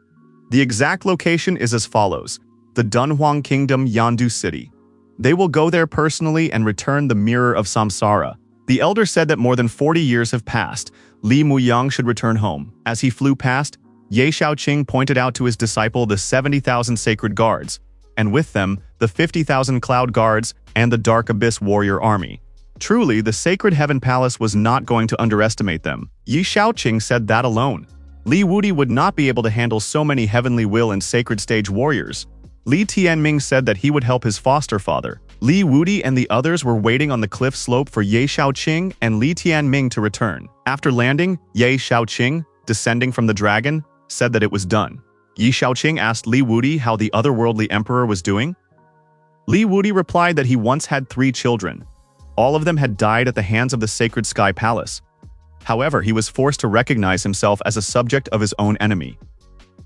The exact location is as follows: the Dunhuang Kingdom, Yandu City. They will go there personally and return the Mirror of Samsara. The elder said that more than 40 years have passed. Li Muyang should return home. As he flew past, Ye Shaoqing pointed out to his disciple the 70,000 sacred guards, and with them, the 50,000 cloud guards and the Dark Abyss warrior army. Truly, the Sacred Heaven Palace was not going to underestimate them. Ye Shaoqing said that alone. Li Wudi would not be able to handle so many Heavenly Will and Sacred Stage warriors. Li Tianming said that he would help his foster father. Li Wudi and the others were waiting on the cliff slope for Ye Shaoqing and Li Tianming to return. After landing, Ye Shaoqing, descending from the dragon, said that it was done. Ye Shaoqing asked Li Wudi how the otherworldly emperor was doing. Li Wudi replied that he once had 3 children. All of them had died at the hands of the Sacred Sky Palace. However, he was forced to recognize himself as a subject of his own enemy.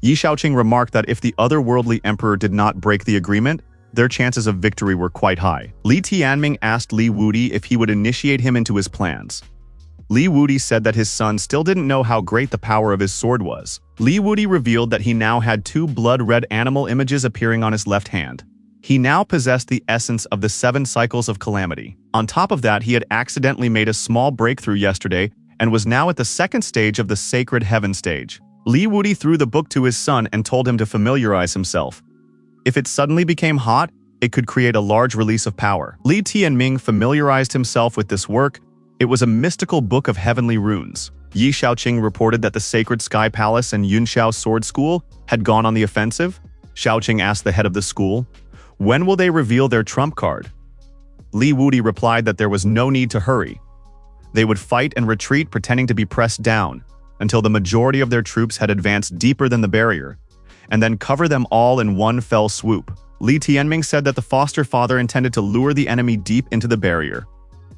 Ye Shaoqing remarked that if the otherworldly emperor did not break the agreement, their chances of victory were quite high. Li Tianming asked Li Wudi if he would initiate him into his plans. Li Wudi said that his son still didn't know how great the power of his sword was. Li Wudi revealed that he now had 2 blood-red animal images appearing on his left hand. He now possessed the essence of the 7 cycles of calamity. On top of that, he had accidentally made a small breakthrough yesterday and was now at the 2nd stage of the Sacred Heaven stage. Li Wudi threw the book to his son and told him to familiarize himself. If it suddenly became hot, it could create a large release of power. Li Tianming familiarized himself with this work. It was a mystical book of heavenly runes. Ye Shaoqing reported that the Sacred Sky Palace and Yunxiao Sword School had gone on the offensive. Shaoqing asked the head of the school, "When will they reveal their trump card?" Li Wudi replied that there was no need to hurry. They would fight and retreat pretending to be pressed down until the majority of their troops had advanced deeper than the barrier, and then cover them all in one fell swoop. Li Tianming said that the foster father intended to lure the enemy deep into the barrier.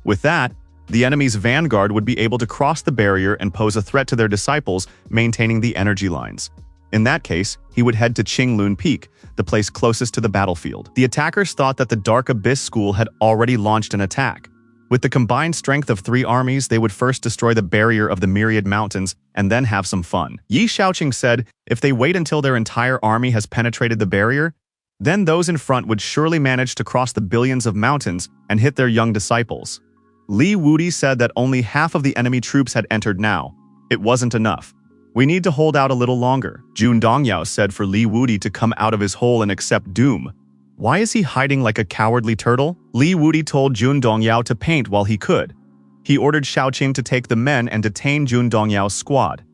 With that, the enemy's vanguard would be able to cross the barrier and pose a threat to their disciples, maintaining the energy lines. In that case, he would head to Qinglun Peak, the place closest to the battlefield. The attackers thought that the Dark Abyss School had already launched an attack. With the combined strength of 3 armies, they would first destroy the barrier of the Myriad Mountains and then have some fun. Ye Shaoqing said if they wait until their entire army has penetrated the barrier, then those in front would surely manage to cross the billions of mountains and hit their young disciples. Li Wudi said that only half of the enemy troops had entered now. It wasn't enough. We need to hold out a little longer. Jun Dongyao said for Li Wudi to come out of his hole and accept doom. Why is he hiding like a cowardly turtle? Li Wudi told Jun Dongyao to paint while he could. He ordered Shaoqing to take the men and detain Jun Dongyao's squad.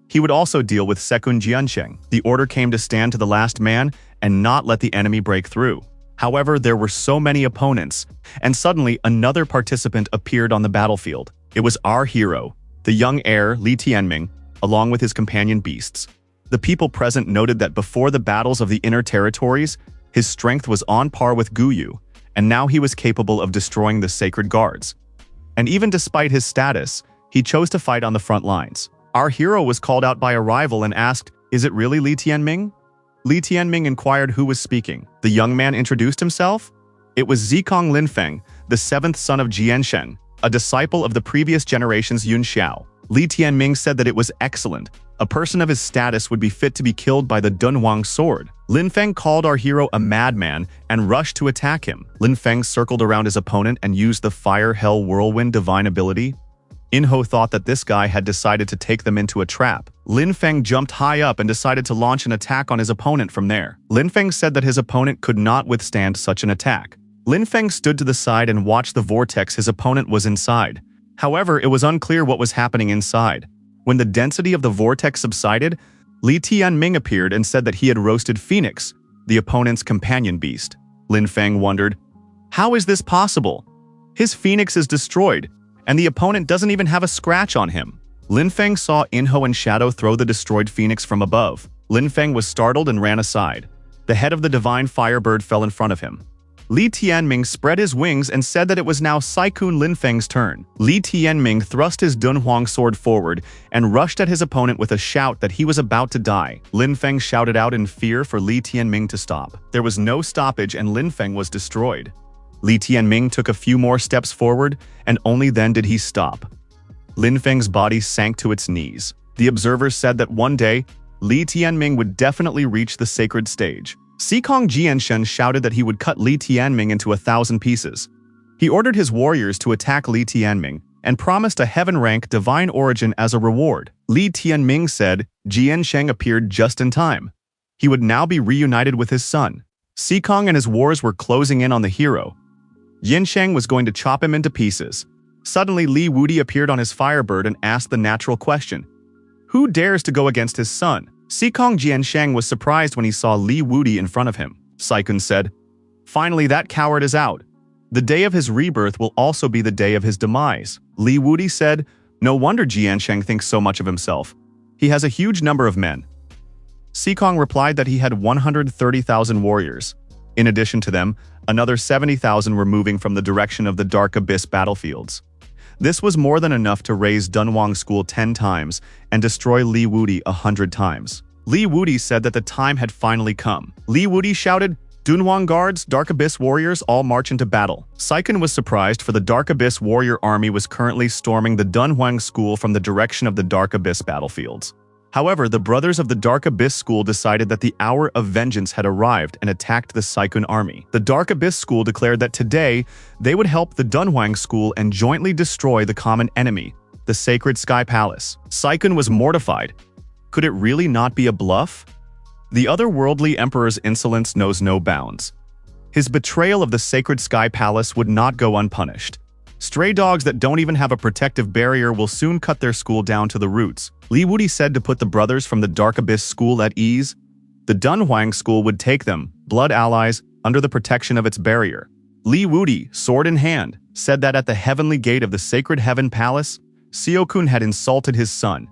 He would also deal with Sekun Jiansheng. The order came to stand to the last man and not let the enemy break through. However, there were so many opponents, and suddenly another participant appeared on the battlefield. It was our hero, the young heir Li Tianming, along with his companion beasts. The people present noted that before the battles of the inner territories, his strength was on par with Guyu, and now he was capable of destroying the sacred guards. And even despite his status, he chose to fight on the front lines. Our hero was called out by a rival and asked, "Is it really Li Tianming?" Li Tianming inquired who was speaking. The young man introduced himself. It was Zikong Linfeng, the 7th son of Jiansheng, a disciple of the previous generation's Yun Xiao. Li Tianming said that it was excellent. A person of his status would be fit to be killed by the Dunhuang sword. Linfeng called our hero a madman and rushed to attack him. Linfeng circled around his opponent and used the Fire Hell Whirlwind divine ability. Inho thought that this guy had decided to take them into a trap. Linfeng jumped high up and decided to launch an attack on his opponent from there. Linfeng said that his opponent could not withstand such an attack. Linfeng stood to the side and watched the vortex his opponent was inside. However, it was unclear what was happening inside. When the density of the vortex subsided, Li Tianming appeared and said that he had roasted Phoenix, the opponent's companion beast. Linfeng wondered, "How is this possible? His Phoenix is destroyed, and the opponent doesn't even have a scratch on him." Linfeng saw Inho and Shadow throw the destroyed Phoenix from above. Linfeng was startled and ran aside. The head of the divine firebird fell in front of him. Li Tianming spread his wings and said that it was now Saikun Linfeng's turn. Li Tianming thrust his Dunhuang sword forward and rushed at his opponent with a shout that he was about to die. Linfeng shouted out in fear for Li Tianming to stop. There was no stoppage and Linfeng was destroyed. Li Tianming took a few more steps forward, and only then did he stop. Linfeng's body sank to its knees. The observers said that one day, Li Tianming would definitely reach the sacred stage. Xikong Jianshen shouted that he would cut Li Tianming into 1,000 pieces. He ordered his warriors to attack Li Tianming and promised a heaven-rank divine origin as a reward. Li Tianming said Jiansheng appeared just in time. He would now be reunited with his son. Xikong and his wars were closing in on the hero. Jiansheng was going to chop him into pieces. Suddenly, Li Wudi appeared on his firebird and asked the natural question: who dares to go against his son? Xikong Jiansheng was surprised when he saw Li Wudi in front of him. Saikun said, "Finally, that coward is out. The day of his rebirth will also be the day of his demise." Li Wudi said, "No wonder Jiansheng thinks so much of himself. He has a huge number of men." Xikong replied that he had 130,000 warriors. In addition to them, another 70,000 were moving from the direction of the Dark Abyss battlefields. This was more than enough to raise Dunhuang School 10 times and destroy Li Wudi 100 times. Li Wudi said that the time had finally come. Li Wudi shouted, "Dunhuang guards, Dark Abyss warriors, all march into battle." Saikun was surprised, for the Dark Abyss warrior army was currently storming the Dunhuang School from the direction of the Dark Abyss battlefields. However, the brothers of the Dark Abyss School decided that the hour of vengeance had arrived and attacked the Saikun army. The Dark Abyss School declared that today they would help the Dunhuang School and jointly destroy the common enemy, the Sacred Sky Palace. Saikun was mortified. Could it really not be a bluff? The otherworldly emperor's insolence knows no bounds. His betrayal of the Sacred Sky Palace would not go unpunished. Stray dogs that don't even have a protective barrier will soon cut their school down to the roots. Li Wudi said to put the brothers from the Dark Abyss School at ease. The Dunhuang School would take them, blood allies, under the protection of its barrier. Li Wudi, sword in hand, said that at the heavenly gate of the Sacred Heaven Palace, Xiokun had insulted his son,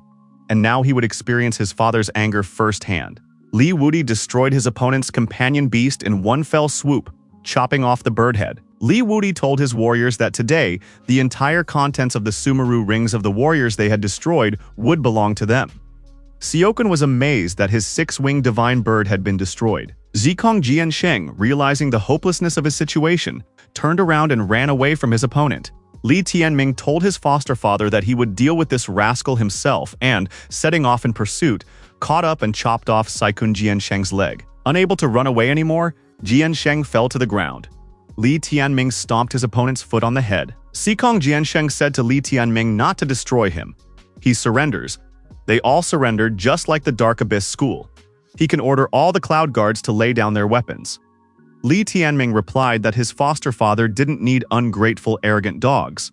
and now he would experience his father's anger firsthand. Li Wudi destroyed his opponent's companion beast in one fell swoop, chopping off the bird head. Li Wudi told his warriors that today, the entire contents of the Sumeru rings of the warriors they had destroyed would belong to them. Xiokun was amazed that his 6-winged divine bird had been destroyed. Xikong Jiansheng, realizing the hopelessness of his situation, turned around and ran away from his opponent. Li Tianming told his foster father that he would deal with this rascal himself and, setting off in pursuit, caught up and chopped off Saikun Jiansheng's leg. Unable to run away anymore, Jiansheng fell to the ground. Li Tianming stomped his opponent's foot on the head. Xikong Jiansheng said to Li Tianming not to destroy him. He surrenders. They all surrendered, just like the Dark Abyss School. He can order all the Cloud Guards to lay down their weapons. Li Tianming replied that his foster father didn't need ungrateful, arrogant dogs.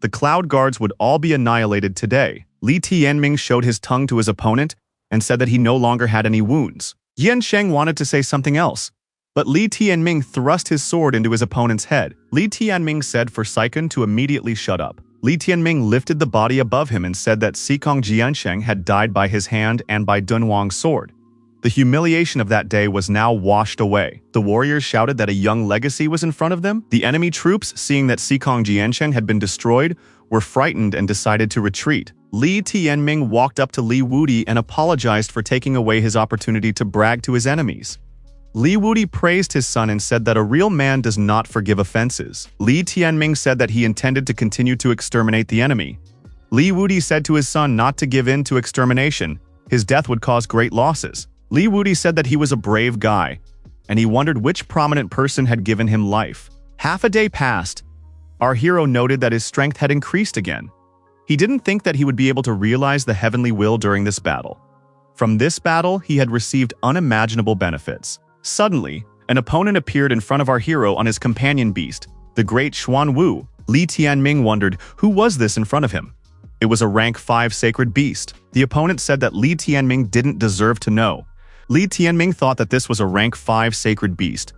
The Cloud Guards would all be annihilated today. Li Tianming showed his tongue to his opponent and said that he no longer had any wounds. Jiansheng wanted to say something else, but Li Tianming thrust his sword into his opponent's head. Li Tianming said for Saikun to immediately shut up. Li Tianming lifted the body above him and said that Xikong Jiansheng had died by his hand and by Dunhuang's sword. The humiliation of that day was now washed away. The warriors shouted that a young legacy was in front of them. The enemy troops, seeing that Xikong Jiansheng had been destroyed, were frightened and decided to retreat. Li Tianming walked up to Li Wudi and apologized for taking away his opportunity to brag to his enemies. Li Wudi praised his son and said that a real man does not forgive offenses. Li Tianming said that he intended to continue to exterminate the enemy. Li Wudi said to his son not to give in to extermination. His death would cause great losses. Li Wudi said that he was a brave guy, and he wondered which prominent person had given him life. Half a day passed. Our hero noted that his strength had increased again. He didn't think that he would be able to realize the heavenly will during this battle. From this battle, he had received unimaginable benefits. Suddenly, an opponent appeared in front of our hero on his companion beast, the great Xuan Wu. Li Tianming wondered who was this in front of him. It was a rank 5 sacred beast. The opponent said that Li Tianming didn't deserve to know. Li Tianming thought that this was a rank 5 sacred beast.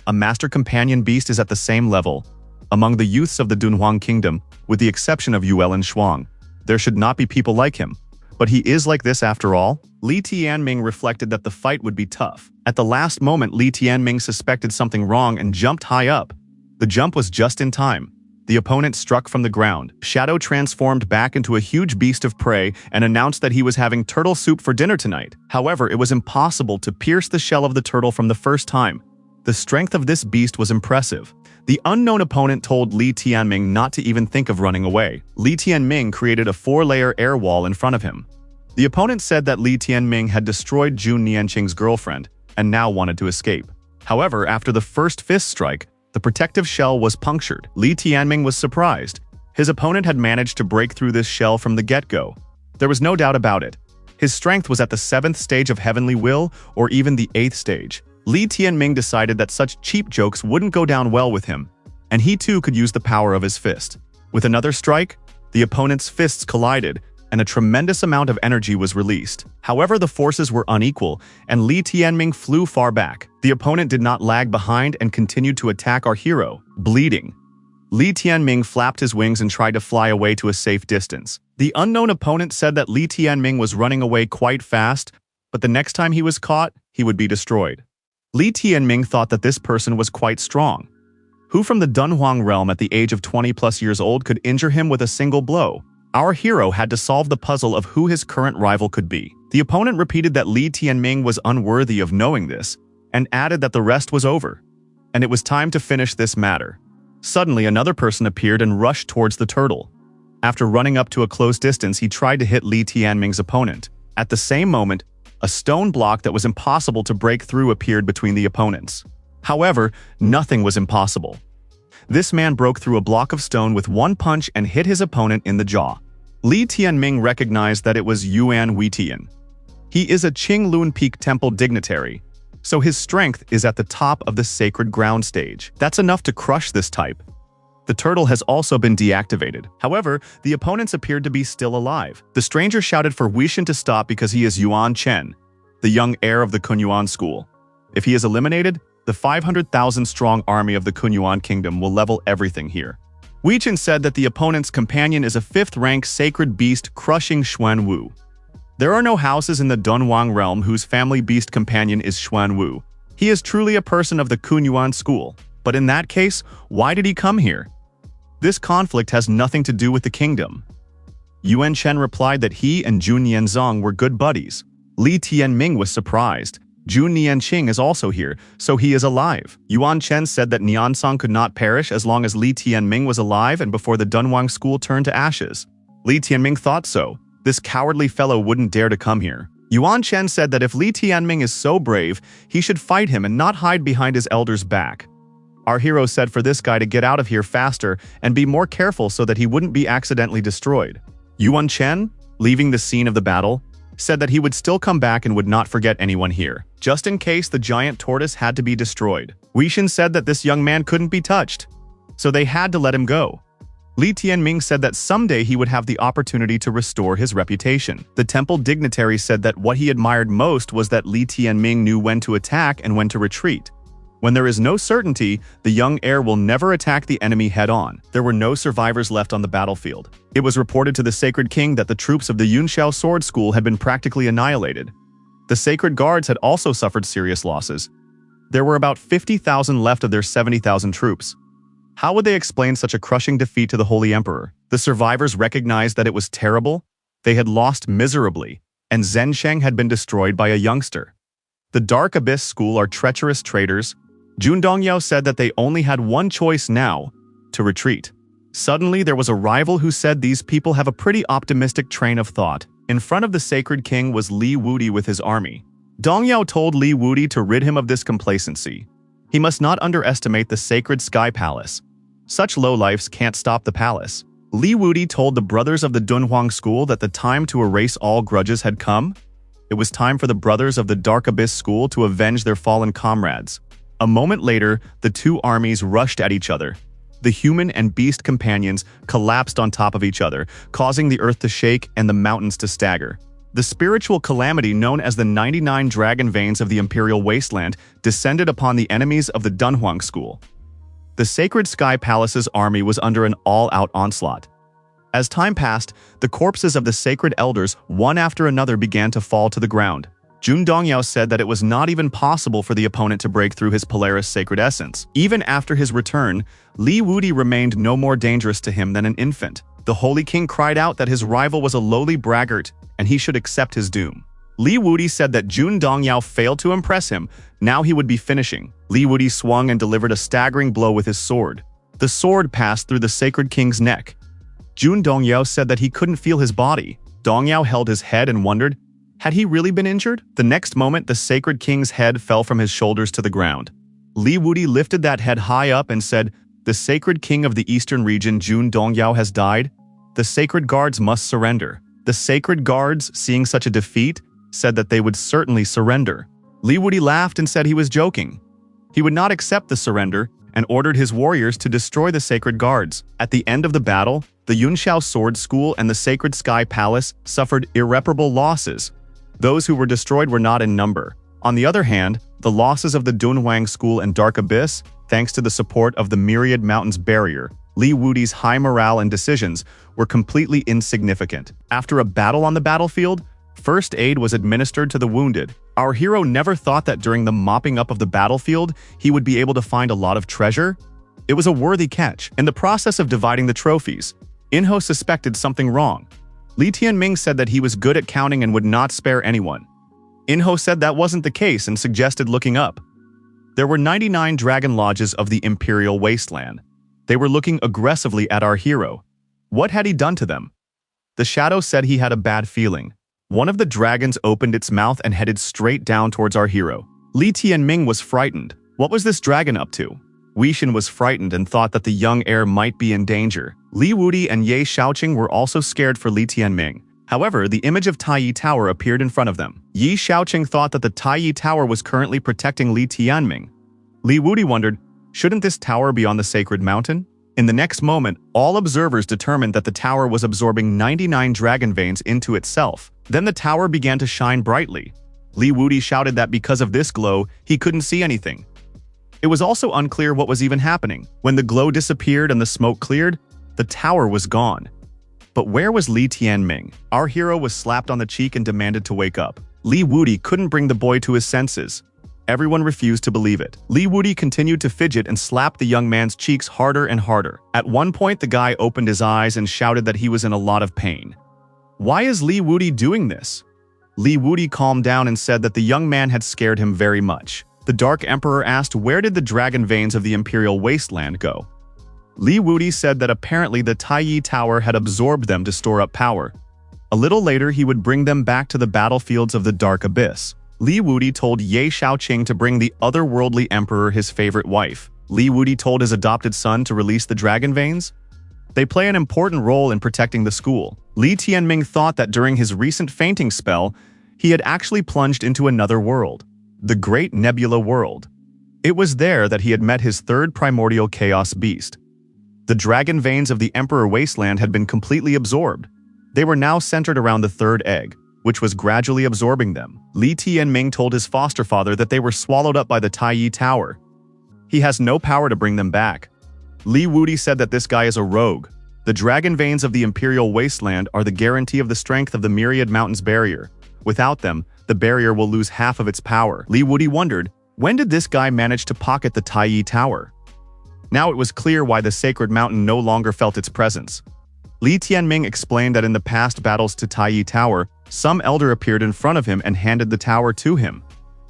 A master companion beast is at the same level among the youths of the Dunhuang Kingdom, with the exception of Yuel and Shuang. There should not be people like him. But he is like this after all? Li Tianming reflected that the fight would be tough. At the last moment, Li Tianming suspected something wrong and jumped high up. The jump was just in time. The opponent struck from the ground. Shadow transformed back into a huge beast of prey and announced that he was having turtle soup for dinner tonight. However, it was impossible to pierce the shell of the turtle from the first time. The strength of this beast was impressive. The unknown opponent told Li Tianming not to even think of running away. Li Tianming created a 4-layer air wall in front of him. The opponent said that Li Tianming had destroyed Jun Nianqing's girlfriend and now wanted to escape. However, after the first fist strike, the protective shell was punctured. Li Tianming was surprised. His opponent had managed to break through this shell from the get-go. There was no doubt about it. His strength was at the 7th stage of Heavenly Will or even the 8th stage. Li Tianming decided that such cheap jokes wouldn't go down well with him, and he too could use the power of his fist. With another strike, the opponent's fists collided, and a tremendous amount of energy was released. However, the forces were unequal, and Li Tianming flew far back. The opponent did not lag behind and continued to attack our hero, bleeding. Li Tianming flapped his wings and tried to fly away to a safe distance. The unknown opponent said that Li Tianming was running away quite fast, but the next time he was caught, he would be destroyed. Li Tianming thought that this person was quite strong. Who from the Dunhuang realm at the age of 20+ years old could injure him with a single blow? Our hero had to solve the puzzle of who his current rival could be. The opponent repeated that Li Tianming was unworthy of knowing this, and added that the rest was over, and it was time to finish this matter. Suddenly, another person appeared and rushed towards the turtle. After running up to a close distance, he tried to hit Li Tianming's opponent. At the same moment, a stone block that was impossible to break through appeared between the opponents. However, nothing was impossible. This man broke through a block of stone with one punch and hit his opponent in the jaw. Li Tianming recognized that it was Yuan Weitian. He is a Qinglun Peak Temple dignitary, so his strength is at the top of the sacred ground stage. That's enough to crush this type. The turtle has also been deactivated. However, the opponents appeared to be still alive. The stranger shouted for Weishan to stop because he is Yuan Chen, the young heir of the Kunyuan school. If he is eliminated, the 500,000-strong army of the Kunyuan kingdom will level everything here. Weishan said that the opponent's companion is a 5th-rank sacred beast crushing Xuan Wu. There are no houses in the Dunhuang realm whose family beast companion is Xuan Wu. He is truly a person of the Kunyuan school. But in that case, why did he come here? This conflict has nothing to do with the kingdom. Yuan Chen replied that he and Jun Nianzong were good buddies. Li Tianming was surprised. Jun Nianqing is also here, so he is alive. Yuan Chen said that Nianzong could not perish as long as Li Tianming was alive and before the Dunhuang school turned to ashes. Li Tianming thought so. This cowardly fellow wouldn't dare to come here. Yuan Chen said that if Li Tianming is so brave, he should fight him and not hide behind his elder's back. Our hero said for this guy to get out of here faster and be more careful so that he wouldn't be accidentally destroyed. Yuan Chen, leaving the scene of the battle, said that he would still come back and would not forget anyone here, just in case the giant tortoise had to be destroyed. Weishan said that this young man couldn't be touched, so they had to let him go. Li Tianming said that someday he would have the opportunity to restore his reputation. The temple dignitary said that what he admired most was that Li Tianming knew when to attack and when to retreat. When there is no certainty, the young heir will never attack the enemy head-on. There were no survivors left on the battlefield. It was reported to the Sacred King that the troops of the Yunxiao Sword School had been practically annihilated. The Sacred Guards had also suffered serious losses. There were about 50,000 left of their 70,000 troops. How would they explain such a crushing defeat to the Holy Emperor? The survivors recognized that it was terrible. They had lost miserably, and Zhensheng had been destroyed by a youngster. The Dark Abyss School are treacherous traitors. Jun Dongyao said that they only had one choice now, to retreat. Suddenly, there was a rival who said these people have a pretty optimistic train of thought. In front of the Sacred King was Li Wudi with his army. Dongyao told Li Wudi to rid him of this complacency. He must not underestimate the Sacred Sky Palace. Such lowlifes can't stop the palace. Li Wudi told the brothers of the Dunhuang School that the time to erase all grudges had come. It was time for the brothers of the Dark Abyss School to avenge their fallen comrades. A moment later, the two armies rushed at each other. The human and beast companions collapsed on top of each other, causing the earth to shake and the mountains to stagger. The spiritual calamity known as the 99 Dragon Veins of the Imperial Wasteland descended upon the enemies of the Dunhuang School. The Sacred Sky Palace's army was under an all-out onslaught. As time passed, the corpses of the sacred elders, one after another, began to fall to the ground. Jun Dongyao said that it was not even possible for the opponent to break through his Polaris sacred essence. Even after his return, Li Wudi remained no more dangerous to him than an infant. The Holy King cried out that his rival was a lowly braggart and he should accept his doom. Li Wudi said that Jun Dongyao failed to impress him. Now he would be finishing. Li Wudi swung and delivered a staggering blow with his sword. The sword passed through the sacred king's neck. Jun Dongyao said that he couldn't feel his body. Dongyao held his head and wondered, had he really been injured? The next moment, the sacred king's head fell from his shoulders to the ground. Li Wudi lifted that head high up and said, the sacred king of the eastern region, Jun Dongyao, has died. The sacred guards must surrender. The sacred guards, seeing such a defeat, said that they would certainly surrender. Li Wudi laughed and said he was joking. He would not accept the surrender and ordered his warriors to destroy the sacred guards. At the end of the battle, the Yunxiao Sword School and the Sacred Sky Palace suffered irreparable losses. Those who were destroyed were not in number. On the other hand, the losses of the Dunhuang School and Dark Abyss, thanks to the support of the Myriad Mountains barrier, Li Wudi's high morale and decisions were completely insignificant. After a battle on the battlefield, first aid was administered to the wounded. Our hero never thought that during the mopping up of the battlefield, he would be able to find a lot of treasure. It was a worthy catch. In the process of dividing the trophies, Inho suspected something wrong. Li Tianming said that he was good at counting and would not spare anyone. Inho said that wasn't the case and suggested looking up. There were 99 dragon lodges of the Imperial Wasteland. They were looking aggressively at our hero. What had he done to them? The shadow said he had a bad feeling. One of the dragons opened its mouth and headed straight down towards our hero. Li Tianming was frightened. What was this dragon up to? Weixin was frightened and thought that the young heir might be in danger. Li Wudi and Ye Shaoqing were also scared for Li Tianming. However, the image of Taiyi Tower appeared in front of them. Yi Shaoqing thought that the Taiyi Tower was currently protecting Li Tianming. Li Wudi wondered, shouldn't this tower be on the sacred mountain? In the next moment, all observers determined that the tower was absorbing 99 dragon veins into itself. Then the tower began to shine brightly. Li Wudi shouted that because of this glow, he couldn't see anything. It was also unclear what was even happening. When the glow disappeared and the smoke cleared, the tower was gone. But where was Li Tianming? Our hero was slapped on the cheek and demanded to wake up. Li Wudi couldn't bring the boy to his senses. Everyone refused to believe it. Li Wudi continued to fidget and slapped the young man's cheeks harder and harder. At one point, the guy opened his eyes and shouted that he was in a lot of pain. Why is Li Wudi doing this? Li Wudi calmed down and said that the young man had scared him very much. The Dark Emperor asked where did the dragon veins of the Imperial Wasteland go. Li Wudi said that apparently the Taiyi Tower had absorbed them to store up power. A little later, he would bring them back to the battlefields of the Dark Abyss. Li Wudi told Ye Shaoqing to bring the otherworldly emperor his favorite wife. Li Wudi told his adopted son to release the dragon veins. They play an important role in protecting the school. Li Tianming thought that during his recent fainting spell, he had actually plunged into another world, the Great Nebula World. It was there that he had met his third primordial chaos beast. The dragon veins of the Emperor Wasteland had been completely absorbed. They were now centered around the third egg, which was gradually absorbing them. Li Tianming told his foster father that they were swallowed up by the Taiyi Tower. He has no power to bring them back. Li Wudi said that this guy is a rogue. The dragon veins of the Imperial Wasteland are the guarantee of the strength of the Myriad Mountains barrier. Without them, the barrier will lose half of its power. Li Wudi wondered, when did this guy manage to pocket the Taiyi Tower? Now it was clear why the sacred mountain no longer felt its presence. Li Tianming explained that in the past battles to Taiyi Tower, some elder appeared in front of him and handed the tower to him.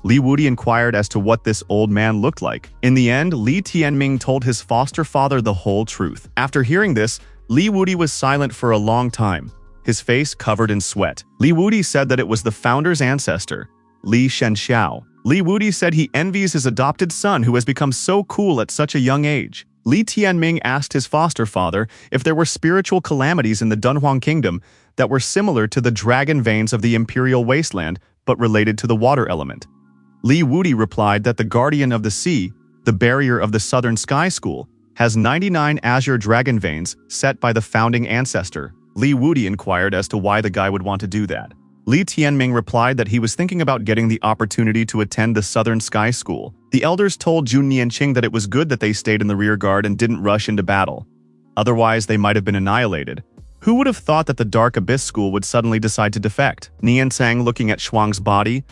Li Wudi inquired as to what this old man looked like. In the end, Li Tianming told his foster father the whole truth. After hearing this, Li Wudi was silent for a long time, his face covered in sweat. Li Wudi said that it was the founder's ancestor, Li Shenxiao. Li Wudi said he envies his adopted son who has become so cool at such a young age. Li Tianming asked his foster father if there were spiritual calamities in the Dunhuang Kingdom that were similar to the dragon veins of the Imperial Wasteland but related to the water element. Li Wudi replied that the Guardian of the Sea, the barrier of the Southern Sky School, has 99 azure dragon veins set by the founding ancestor. Li Wudi inquired as to why the guy would want to do that. Li Tianming replied that he was thinking about getting the opportunity to attend the Southern Sky School. The elders told Jun Nianqing that it was good that they stayed in the rear guard and didn't rush into battle. Otherwise, they might have been annihilated. Who would have thought that the Dark Abyss School would suddenly decide to defect? Niansang, looking at Shuang's body,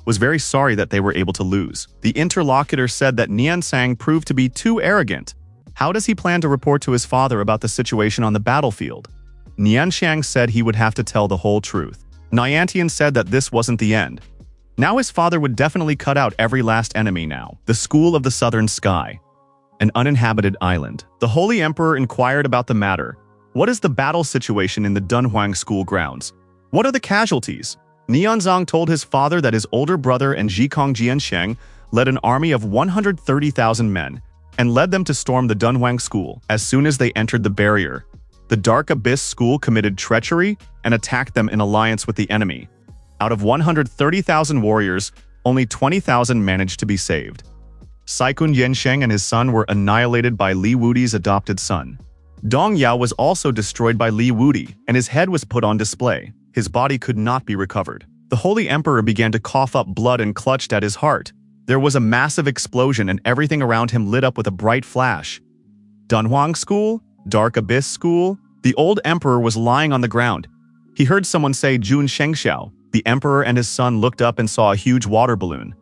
was very sorry that they were able to lose. The interlocutor said that Niansang proved to be too arrogant. How does he plan to report to his father about the situation on the battlefield? Nianxiang said he would have to tell the whole truth. Niantian said that this wasn't the end. Now his father would definitely cut out every last enemy now. The School of the Southern Sky. An uninhabited island. The Holy Emperor inquired about the matter. What is the battle situation in the Dunhuang school grounds? What are the casualties? Nianzang told his father that his older brother and Zhikong Jiansheng led an army of 130,000 men and led them to storm the Dunhuang school. As soon as they entered the barrier, the Dark Abyss school committed treachery and attacked them in alliance with the enemy. Out of 130,000 warriors, only 20,000 managed to be saved. Saikun Yansheng and his son were annihilated by Li Wudi's adopted son. Dong Yao was also destroyed by Li Wudi, and his head was put on display. His body could not be recovered. The Holy Emperor began to cough up blood and clutched at his heart. There was a massive explosion and everything around him lit up with a bright flash. Dunhuang School? Dark Abyss School? The old emperor was lying on the ground. He heard someone say Jun Shengxiao. The emperor and his son looked up and saw a huge water balloon.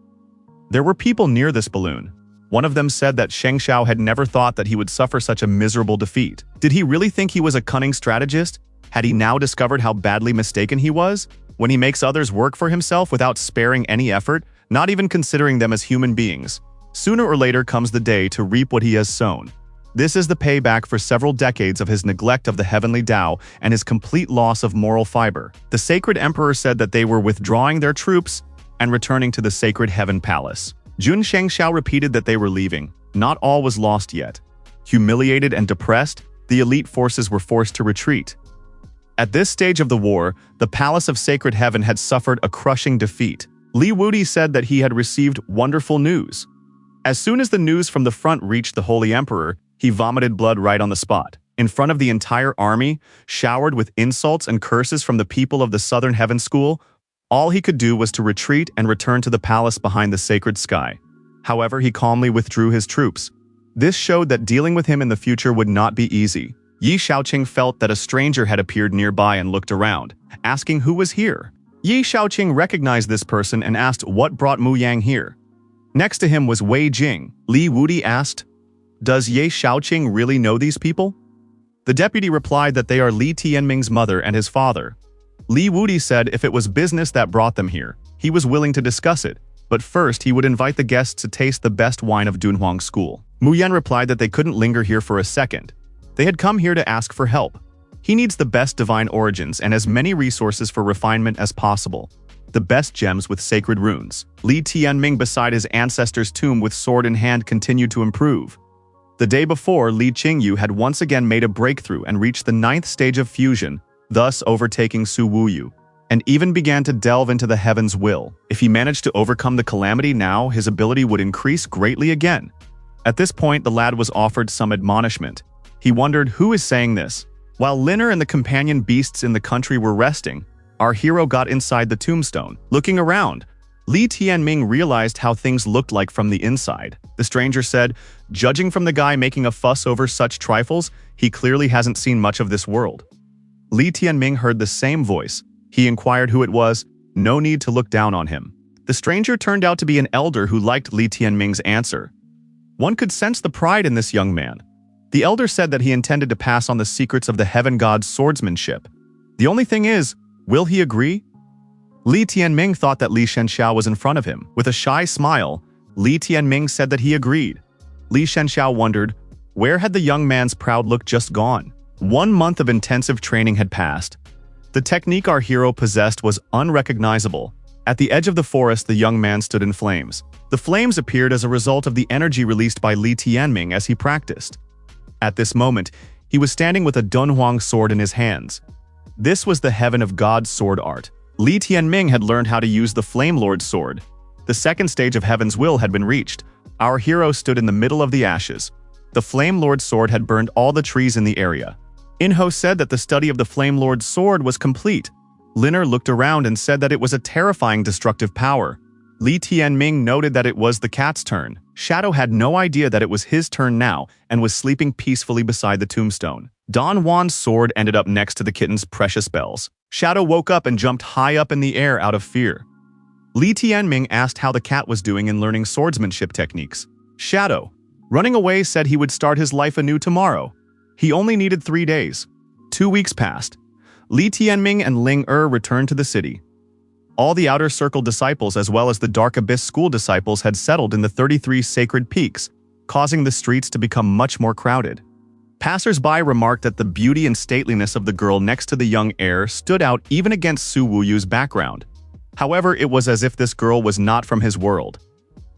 There were people near this balloon. One of them said that Shengxiao had never thought that he would suffer such a miserable defeat. Did he really think he was a cunning strategist? Had he now discovered how badly mistaken he was? When he makes others work for himself without sparing any effort, not even considering them as human beings. Sooner or later comes the day to reap what he has sown. This is the payback for several decades of his neglect of the heavenly Tao and his complete loss of moral fiber. The sacred emperor said that they were withdrawing their troops and returning to the sacred heaven palace. Jun Shengxiao repeated that they were leaving. Not all was lost yet. Humiliated and depressed, the elite forces were forced to retreat. At this stage of the war, the Palace of Sacred Heaven had suffered a crushing defeat. Li Wudi said that he had received wonderful news. As soon as the news from the front reached the Holy Emperor, he vomited blood right on the spot. In front of the entire army, showered with insults and curses from the people of the Southern Heaven School, all he could do was to retreat and return to the palace behind the sacred sky. However, he calmly withdrew his troops. This showed that dealing with him in the future would not be easy. Yi Shaoqing felt that a stranger had appeared nearby and looked around, asking who was here. Yi Shaoqing recognized this person and asked what brought Mu Yang here. Next to him was Wei Jing. Li Wudi asked, "Does Ye Shaoqing really know these people?" The deputy replied that they are Li Tianming's mother and his father. Li Wudi said if it was business that brought them here, he was willing to discuss it, but first he would invite the guests to taste the best wine of Dunhuang School. Mu Yan replied that they couldn't linger here for a second. They had come here to ask for help. He needs the best divine origins and as many resources for refinement as possible. The best gems with sacred runes. Li Tianming beside his ancestor's tomb with sword in hand continued to improve. The day before, Li Qingyu had once again made a breakthrough and reached the 9th stage of fusion, thus overtaking Su Wuyu, and even began to delve into the heaven's will. If he managed to overcome the calamity now, his ability would increase greatly again. At this point, the lad was offered some admonishment. He wondered, who is saying this? While Liner and the companion beasts in the country were resting, our hero got inside the tombstone. Looking around, Li Tianming realized how things looked like from the inside. The stranger said, judging from the guy making a fuss over such trifles, he clearly hasn't seen much of this world. Li Tianming heard the same voice. He inquired who it was. No need to look down on him. The stranger turned out to be an elder who liked Li Tianming's answer. One could sense the pride in this young man. The elder said that he intended to pass on the secrets of the heaven god's swordsmanship. The only thing is, will he agree? Li Tianming thought that Li Shenxiao was in front of him. With a shy smile, Li Tianming said that he agreed. Li Shenxiao wondered, where had the young man's proud look just gone? 1 month of intensive training had passed. The technique our hero possessed was unrecognizable. At the edge of the forest, the young man stood in flames. The flames appeared as a result of the energy released by Li Tianming as he practiced. At this moment, he was standing with a Dunhuang sword in his hands. This was the heaven of God's sword art. Li Tianming had learned how to use the Flame Lord's sword. The 2nd stage of Heaven's Will had been reached. Our hero stood in the middle of the ashes. The Flame Lord's sword had burned all the trees in the area. Inho said that the study of the Flame Lord's sword was complete. Liner looked around and said that it was a terrifying destructive power. Li Tianming noted that it was the cat's turn. Shadow had no idea that it was his turn now and was sleeping peacefully beside the tombstone. Don Juan's sword ended up next to the kitten's precious bells. Shadow woke up and jumped high up in the air out of fear. Li Tianming asked how the cat was doing in learning swordsmanship techniques. Shadow, running away, said he would start his life anew tomorrow. He only needed 3 days. 2 weeks passed. Li Tianming and Ling returned to the city. All the Outer Circle disciples as well as the Dark Abyss school disciples had settled in the 33 sacred peaks, causing the streets to become much more crowded. Passers-by remarked that the beauty and stateliness of the girl next to the young heir stood out even against Su Wuyu's background. However, it was as if this girl was not from his world.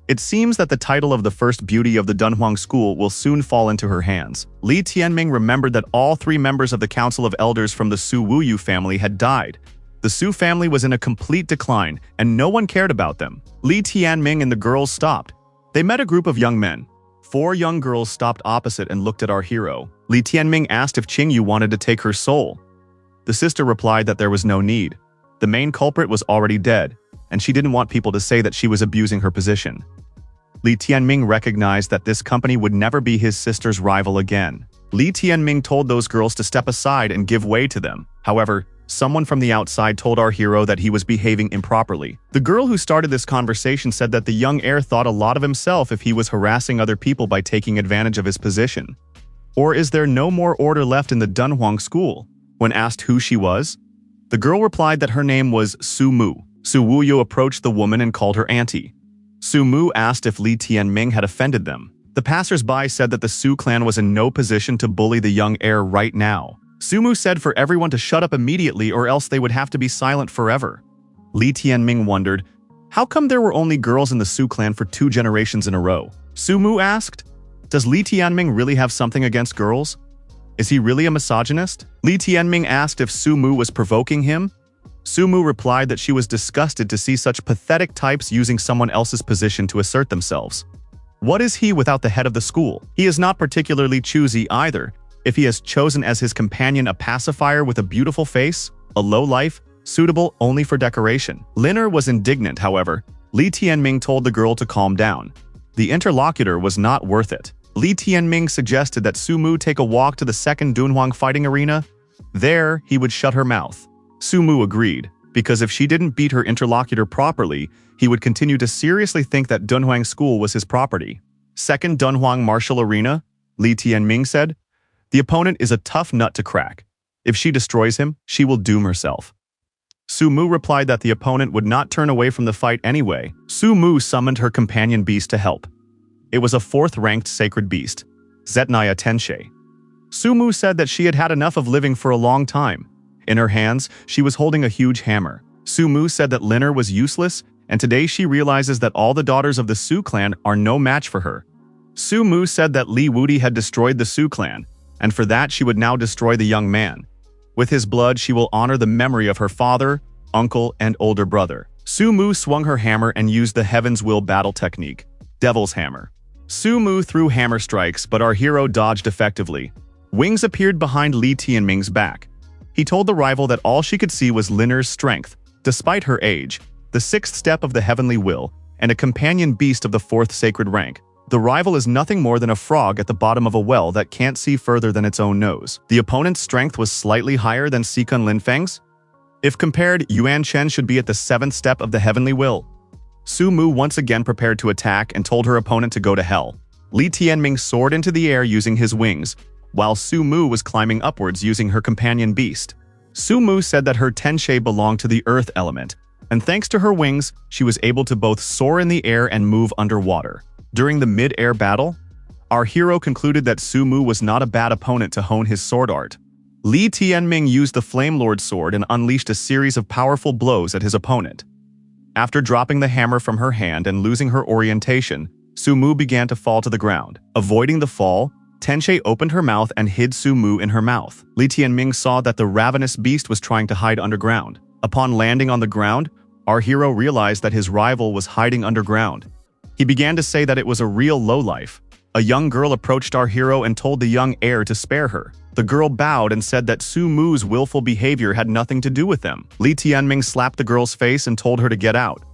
It seems that the title of the first beauty of the Dunhuang school will soon fall into her hands. Li Tianming remembered that all 3 members of the Council of Elders from the Su Wuyu family had died. The Su family was in a complete decline, and no one cared about them. Li Tianming and the girls stopped. They met a group of young men. 4 young girls stopped opposite and looked at our hero. Li Tianming asked if Qingyu wanted to take her soul. The sister replied that there was no need. The main culprit was already dead, and she didn't want people to say that she was abusing her position. Li Tianming recognized that this company would never be his sister's rival again. Li Tianming told those girls to step aside and give way to them. However, someone from the outside told our hero that he was behaving improperly. The girl who started this conversation said that the young heir thought a lot of himself if he was harassing other people by taking advantage of his position. Or is there no more order left in the Dunhuang school? When asked who she was, the girl replied that her name was Su Mu. Su Wuyu approached the woman and called her auntie. Su Mu asked if Li Tianming had offended them. The passers-by said that the Su clan was in no position to bully the young heir right now. Su Mu said for everyone to shut up immediately or else they would have to be silent forever. Li Tianming wondered, how come there were only girls in the Su clan for 2 generations in a row? Su Mu asked, does Li Tianming really have something against girls? Is he really a misogynist? Li Tianming asked if Su Mu was provoking him. Su Mu replied that she was disgusted to see such pathetic types using someone else's position to assert themselves. What is he without the head of the school? He is not particularly choosy either, if he has chosen as his companion a pacifier with a beautiful face, a lowlife, suitable only for decoration. Liner was indignant, however. Li Tianming told the girl to calm down. The interlocutor was not worth it. Li Tianming suggested that Su Mu take a walk to the second Dunhuang fighting arena. There, he would shut her mouth. Su Mu agreed, because if she didn't beat her interlocutor properly, he would continue to seriously think that Dunhuang School was his property. Second Dunhuang Martial Arena, Li Tianming said, the opponent is a tough nut to crack. If she destroys him, she will doom herself. Su Mu replied that the opponent would not turn away from the fight anyway. Su Mu summoned her companion beast to help. It was a 4th-ranked sacred beast, Zetnaya Tenshe. Su Mu said that she had had enough of living for a long time. In her hands, she was holding a huge hammer. Su Mu said that Liner was useless, and today she realizes that all the daughters of the Su clan are no match for her. Su Mu said that Li Wudi had destroyed the Su clan, and for that she would now destroy the young man. With his blood, she will honor the memory of her father, uncle, and older brother. Su Mu swung her hammer and used the Heaven's Will battle technique, Devil's Hammer. Su Mu threw hammer strikes, but our hero dodged effectively. Wings appeared behind Li Tianming's back. He told the rival that all she could see was Liner's strength, despite her age, the 6th step of the Heavenly Will, and a companion beast of the 4th sacred rank. The rival is nothing more than a frog at the bottom of a well that can't see further than its own nose. The opponent's strength was slightly higher than Sikun Linfeng's. If compared, Yuan Chen should be at the 7th step of the Heavenly Will. Su Mu once again prepared to attack and told her opponent to go to hell. Li Tianming soared into the air using his wings, while Su Mu was climbing upwards using her companion beast. Su Mu said that her Tenshe belonged to the earth element, and thanks to her wings, she was able to both soar in the air and move underwater. During the mid-air battle, our hero concluded that Su Mu was not a bad opponent to hone his sword art. Li Tianming used the Flame Lord sword and unleashed a series of powerful blows at his opponent. After dropping the hammer from her hand and losing her orientation, Su Mu began to fall to the ground. Avoiding the fall, Tenshe opened her mouth and hid Su Mu in her mouth. Li Tianming saw that the ravenous beast was trying to hide underground. Upon landing on the ground, our hero realized that his rival was hiding underground. He began to say that it was a real lowlife. A young girl approached our hero and told the young heir to spare her. The girl bowed and said that Su Mu's willful behavior had nothing to do with them. Li Tianming slapped the girl's face and told her to get out.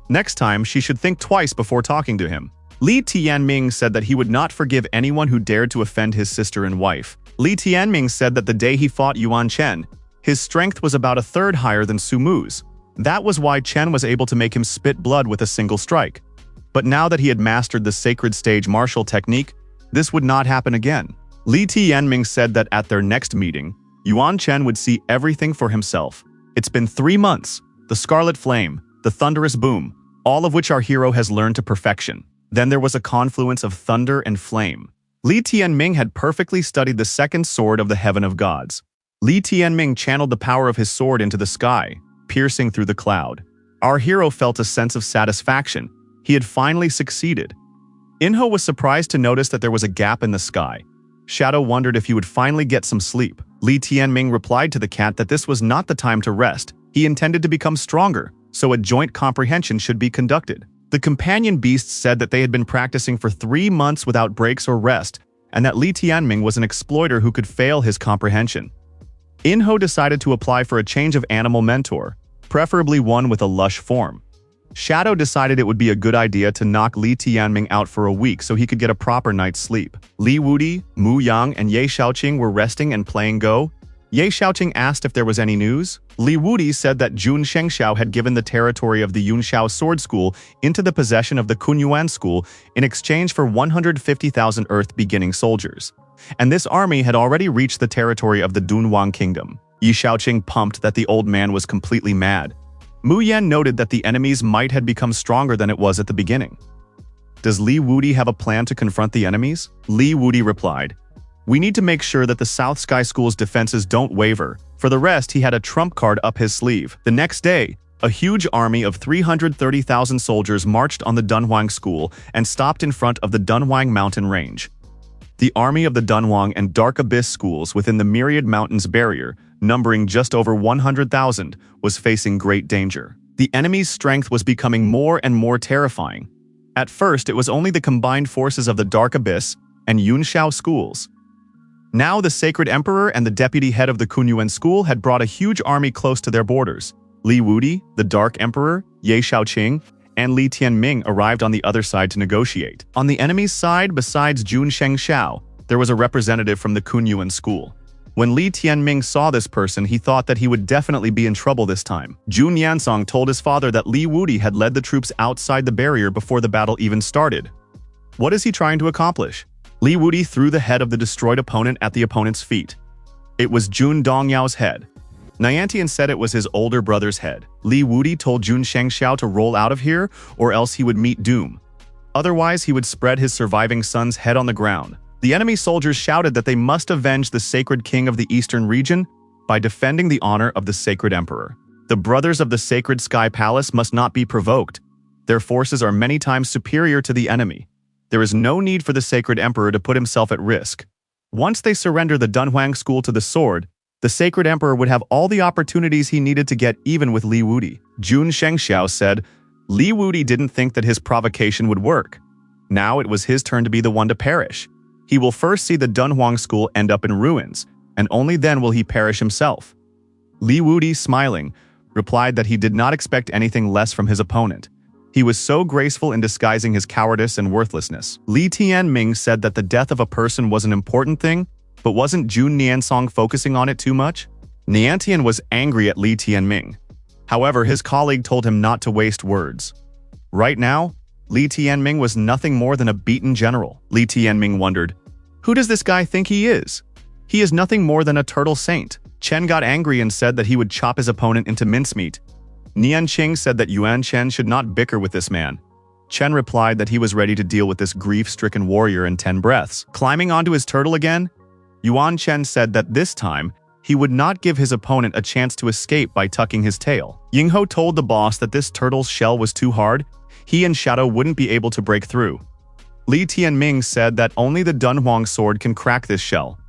Next time, she should think twice before talking to him. Li Tianming said that he would not forgive anyone who dared to offend his sister and wife. Li Tianming said that the day he fought Yuan Chen, his strength was about a third higher than Su Mu's. That was why Chen was able to make him spit blood with a single strike. But now that he had mastered the sacred stage martial technique, this would not happen again. Li Tianming said that at their next meeting, Yuan Chen would see everything for himself. It's been 3 months. The Scarlet Flame, the Thunderous Boom, all of which our hero has learned to perfection. Then there was a confluence of thunder and flame. Li Tianming had perfectly studied the second sword of the Heaven of Gods. Li Tianming channeled the power of his sword into the sky, piercing through the cloud. Our hero felt a sense of satisfaction. He had finally succeeded. Enro was surprised to notice that there was a gap in the sky. Shadow wondered if he would finally get some sleep. Li Tianming replied to the cat that this was not the time to rest. He intended to become stronger, so a joint comprehension should be conducted. The companion beasts said that they had been practicing for 3 months without breaks or rest, and that Li Tianming was an exploiter who could fail his comprehension. Enro decided to apply for a change of animal mentor, preferably one with a lush form. Shadow decided it would be a good idea to knock Li Tianming out for a week so he could get a proper night's sleep. Li Wudi, Mu Yang, and Ye Xiaoqing were resting and playing Go. Ye Xiaoqing asked if there was any news. Li Wudi said that Jun Shengxiao had given the territory of the Yunxiao Sword School into the possession of the Kunyuan School in exchange for 150,000 Earth-beginning soldiers. And this army had already reached the territory of the Dunhuang Kingdom. Ye Xiaoqing pumped that the old man was completely mad. Mu Yan noted that the enemies might had become stronger than it was at the beginning. Does Li Wudi have a plan to confront the enemies? Li Wudi replied, "We need to make sure that the South Sky School's defenses don't waver." For the rest, he had a trump card up his sleeve. The next day, a huge army of 330,000 soldiers marched on the Dunhuang School and stopped in front of the Dunhuang mountain range. The army of the Dunhuang and Dark Abyss schools within the Myriad Mountains barrier, numbering just over 100,000, was facing great danger. The enemy's strength was becoming more and more terrifying. At first, it was only the combined forces of the Dark Abyss and Yunxiao schools. Now the Sacred Emperor and the deputy head of the Kunyuan School had brought a huge army close to their borders. Li Wudi, the Dark Emperor, Ye Xiaoqing, and Li Tianming arrived on the other side to negotiate. On the enemy's side, besides Jun Shengxiao, there was a representative from the Kunyuan School. When Li Tianming saw this person, he thought that he would definitely be in trouble this time. Jun Yansong told his father that Li Wudi had led the troops outside the barrier before the battle even started. What is he trying to accomplish? Li Wudi threw the head of the destroyed opponent at the opponent's feet. It was Jun Dongyao's head. Niantian said it was his older brother's head. Li Wudi told Jun Shengxiao to roll out of here, or else he would meet doom. Otherwise, he would spread his surviving son's head on the ground. The enemy soldiers shouted that they must avenge the sacred king of the eastern region by defending the honor of the sacred emperor. The brothers of the sacred sky palace must not be provoked. Their forces are many times superior to the enemy. There is no need for the sacred emperor to put himself at risk. Once they surrender the Dunhuang School to the sword, the sacred emperor would have all the opportunities he needed to get even with Li Wudi. Jun Shengxiao said, Li Wudi didn't think that his provocation would work. Now it was his turn to be the one to perish. He will first see the Dunhuang School end up in ruins, and only then will he perish himself. Li Wudi, smiling, replied that he did not expect anything less from his opponent. He was so graceful in disguising his cowardice and worthlessness. Li Tianming said that the death of a person was an important thing, but wasn't Jun Niansong focusing on it too much? Niantian was angry at Li Tianming. However, his colleague told him not to waste words. Right now, Li Tianming was nothing more than a beaten general. Li Tianming wondered, who does this guy think he is? He is nothing more than a turtle saint. Chen got angry and said that he would chop his opponent into mincemeat. Nian Qing said that Yuan Chen should not bicker with this man. Chen replied that he was ready to deal with this grief-stricken warrior in 10 breaths. Climbing onto his turtle again, Yuan Chen said that this time, he would not give his opponent a chance to escape by tucking his tail. Yingho told the boss that this turtle's shell was too hard. He and Shadow wouldn't be able to break through. Li Tianming said that only the Dunhuang sword can crack this shell.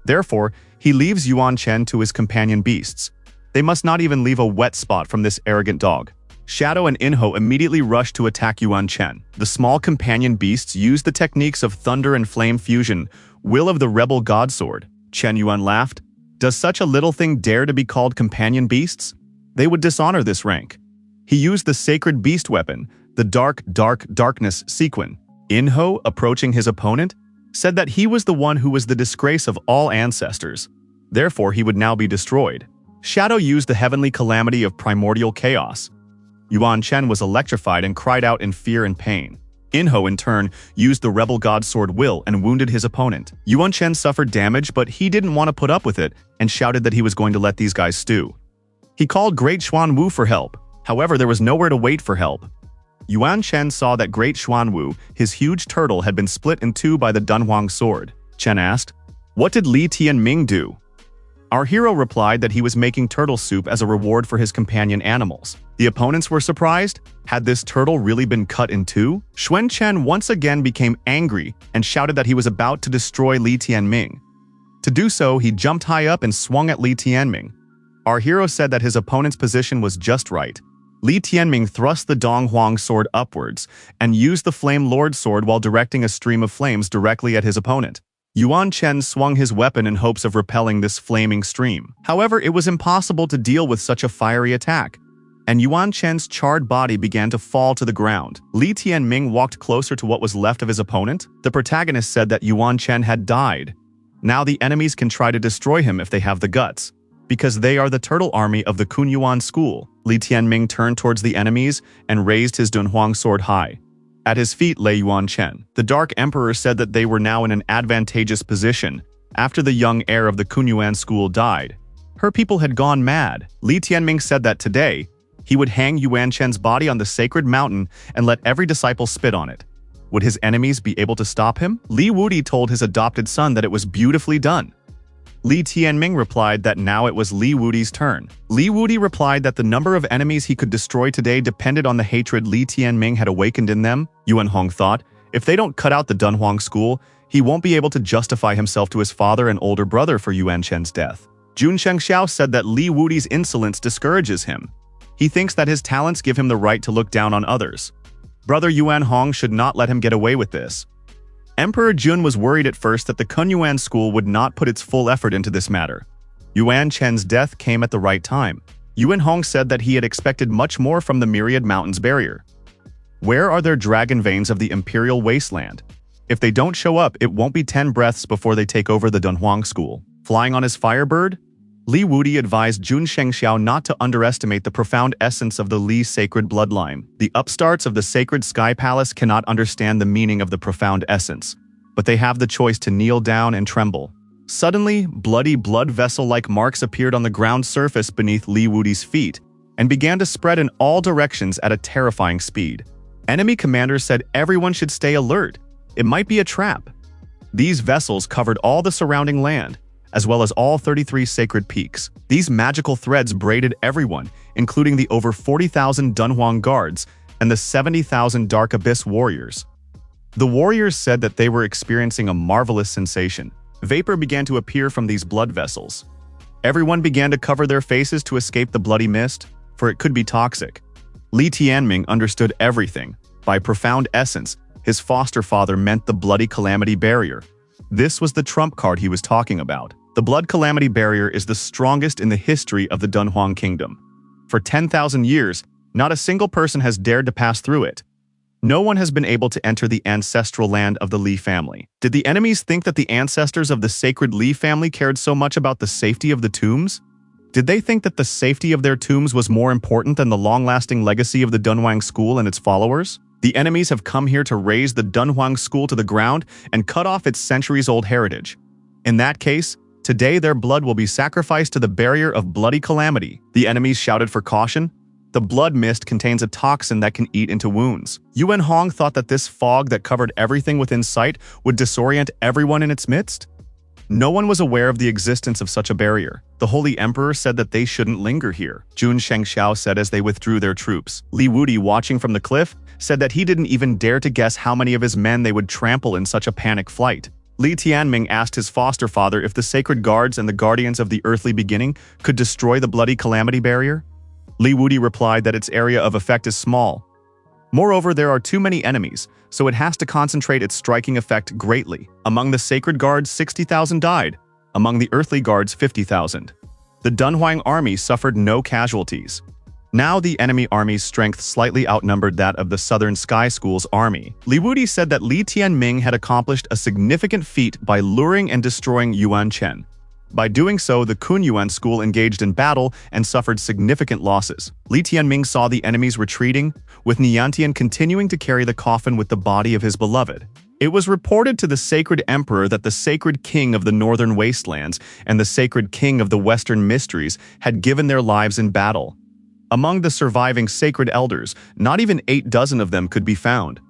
Therefore, he leaves Yuan Chen to his companion beasts. They must not even leave a wet spot from this arrogant dog. Shadow and Enro immediately rushed to attack Yuan Chen. The small companion beasts used the techniques of thunder and flame fusion, will of the rebel god sword. Chen Yuan laughed. Does such a little thing dare to be called companion beasts? They would dishonor this rank. He used the sacred beast weapon, the darkness sequin. Enro, approaching his opponent, said that he was the one who was the disgrace of all ancestors. Therefore, he would now be destroyed. Shadow used the heavenly calamity of primordial chaos. Yuan Chen was electrified and cried out in fear and pain. Enro, in turn, used the rebel god sword Will and wounded his opponent. Yuan Chen suffered damage, but he didn't want to put up with it and shouted that he was going to let these guys stew. He called Great Xuan Wu for help. However, there was nowhere to wait for help. Yuan Chen saw that Great Xuan Wu, his huge turtle, had been split in two by the Dunhuang sword. Chen asked, "What did Li Tianming do?" Our hero replied that he was making turtle soup as a reward for his companion animals. The opponents were surprised. Had this turtle really been cut in two? Xuan Chen once again became angry and shouted that he was about to destroy Li Tianming. To do so, he jumped high up and swung at Li Tianming. Our hero said that his opponent's position was just right. Li Tianming thrust the Donghuang sword upwards and used the Flame Lord sword while directing a stream of flames directly at his opponent. Yuan Chen swung his weapon in hopes of repelling this flaming stream. However, it was impossible to deal with such a fiery attack, and Yuan Chen's charred body began to fall to the ground. Li Tianming walked closer to what was left of his opponent. The protagonist said that Yuan Chen had died. Now the enemies can try to destroy him if they have the guts, because they are the turtle army of the Kunyuan school. Li Tianming turned towards the enemies and raised his Dunhuang sword high. At his feet lay Yuan Chen. The Dark Emperor said that they were now in an advantageous position after the young heir of the Kunyuan school died. Her people had gone mad. Li Tianming said that today, he would hang Yuan Chen's body on the sacred mountain and let every disciple spit on it. Would his enemies be able to stop him? Li Wudi told his adopted son that it was beautifully done. Li Tianming replied that now it was Li Wudi's turn. Li Wudi replied that the number of enemies he could destroy today depended on the hatred Li Tianming had awakened in them. Yuan Hong thought, if they don't cut out the Dunhuang school, he won't be able to justify himself to his father and older brother for Yuan Chen's death. Jun Shengxiao said that Li Wudi's insolence discourages him. He thinks that his talents give him the right to look down on others. Brother Yuan Hong should not let him get away with this. Emperor Jun was worried at first that the Kunyuan school would not put its full effort into this matter. Yuan Chen's death came at the right time. Yuan Hong said that he had expected much more from the Myriad Mountains barrier. Where are their dragon veins of the Imperial Wasteland? If they don't show up, it won't be 10 breaths before they take over the Dunhuang school. Flying on his firebird? Li Wudi advised Jun Shengxiao not to underestimate the profound essence of the Li sacred bloodline. The upstarts of the sacred Sky Palace cannot understand the meaning of the profound essence, but they have the choice to kneel down and tremble. Suddenly, bloody blood vessel-like marks appeared on the ground surface beneath Li Wudi's feet and began to spread in all directions at a terrifying speed. Enemy commanders said everyone should stay alert. It might be a trap. These vessels covered all the surrounding land, as well as all 33 sacred peaks. These magical threads braided everyone, including the over 40,000 Dunhuang guards and the 70,000 Dark Abyss warriors. The warriors said that they were experiencing a marvelous sensation. Vapor began to appear from these blood vessels. Everyone began to cover their faces to escape the bloody mist, for it could be toxic. Li Tianming understood everything. By profound essence, his foster father meant the bloody calamity barrier. This was the trump card he was talking about. The blood calamity barrier is the strongest in the history of the Dunhuang kingdom. For 10,000 years, not a single person has dared to pass through it. No one has been able to enter the ancestral land of the Li family. Did the enemies think that the ancestors of the sacred Li family cared so much about the safety of the tombs? Did they think that the safety of their tombs was more important than the long-lasting legacy of the Dunhuang school and its followers? The enemies have come here to raze the Dunhuang school to the ground and cut off its centuries-old heritage. In that case, today their blood will be sacrificed to the barrier of bloody calamity. The enemies shouted for caution. The blood mist contains a toxin that can eat into wounds. Yuan Hong thought that this fog that covered everything within sight would disorient everyone in its midst. No one was aware of the existence of such a barrier. The Holy Emperor said that they shouldn't linger here. Jun Shengxiao said as they withdrew their troops. Li Wudi, watching from the cliff, said that he didn't even dare to guess how many of his men they would trample in such a panic flight. Li Tianming asked his foster father if the sacred guards and the guardians of the earthly beginning could destroy the bloody calamity barrier. Li Wudi replied that its area of effect is small. Moreover, there are too many enemies, so it has to concentrate its striking effect greatly. Among the sacred guards, 60,000 died. Among the earthly guards, 50,000. The Dunhuang army suffered no casualties. Now the enemy army's strength slightly outnumbered that of the Southern Sky School's army. Li Wudi said that Li Tianming had accomplished a significant feat by luring and destroying Yuan Chen. By doing so, the Kunyuan school engaged in battle and suffered significant losses. Li Tianming saw the enemies retreating, with Niantian continuing to carry the coffin with the body of his beloved. It was reported to the Sacred Emperor that the Sacred King of the Northern Wastelands and the Sacred King of the Western Mysteries had given their lives in battle. Among the surviving sacred elders, not even 8 dozen of them could be found.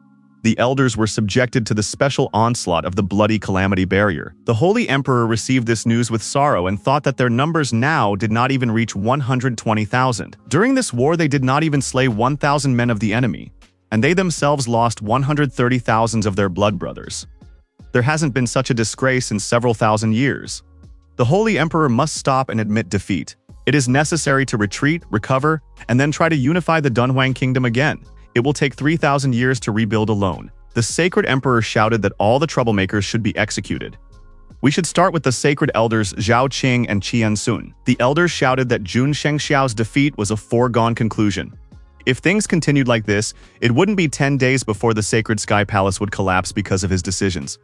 The elders were subjected to the special onslaught of the bloody calamity barrier. The Holy Emperor received this news with sorrow and thought that their numbers now did not even reach 120,000. During this war, they did not even slay 1,000 men of the enemy, and they themselves lost 130,000 of their blood brothers. There hasn't been such a disgrace in several thousand years. The Holy Emperor must stop and admit defeat. It is necessary to retreat, recover, and then try to unify the Dunhuang kingdom again. It will take 3,000 years to rebuild alone. The Sacred Emperor shouted that all the troublemakers should be executed. We should start with the sacred elders Zhao Qing and Qian Sun. The elders shouted that Jun Shengxiao's defeat was a foregone conclusion. If things continued like this, it wouldn't be 10 days before the Sacred Sky Palace would collapse because of his decisions.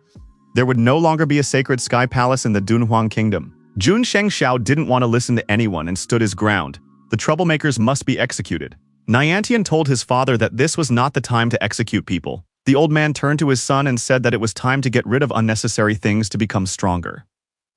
There would no longer be a Sacred Sky Palace in the Dunhuang kingdom. Jun Shengxiao didn't want to listen to anyone and stood his ground. The troublemakers must be executed. Niantian told his father that this was not the time to execute people. The old man turned to his son and said that it was time to get rid of unnecessary things to become stronger.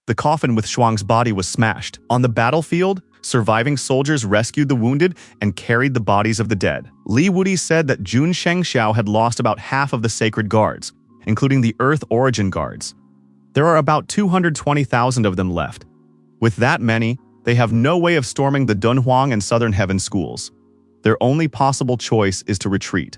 The coffin with Shuang's body was smashed. On the battlefield, surviving soldiers rescued the wounded and carried the bodies of the dead. Li Wudi said that Jun Shengxiao had lost about half of the sacred guards, including the Earth Origin guards. There are about 220,000 of them left. With that many, they have no way of storming the Dunhuang and Southern Heaven schools. Their only possible choice is to retreat.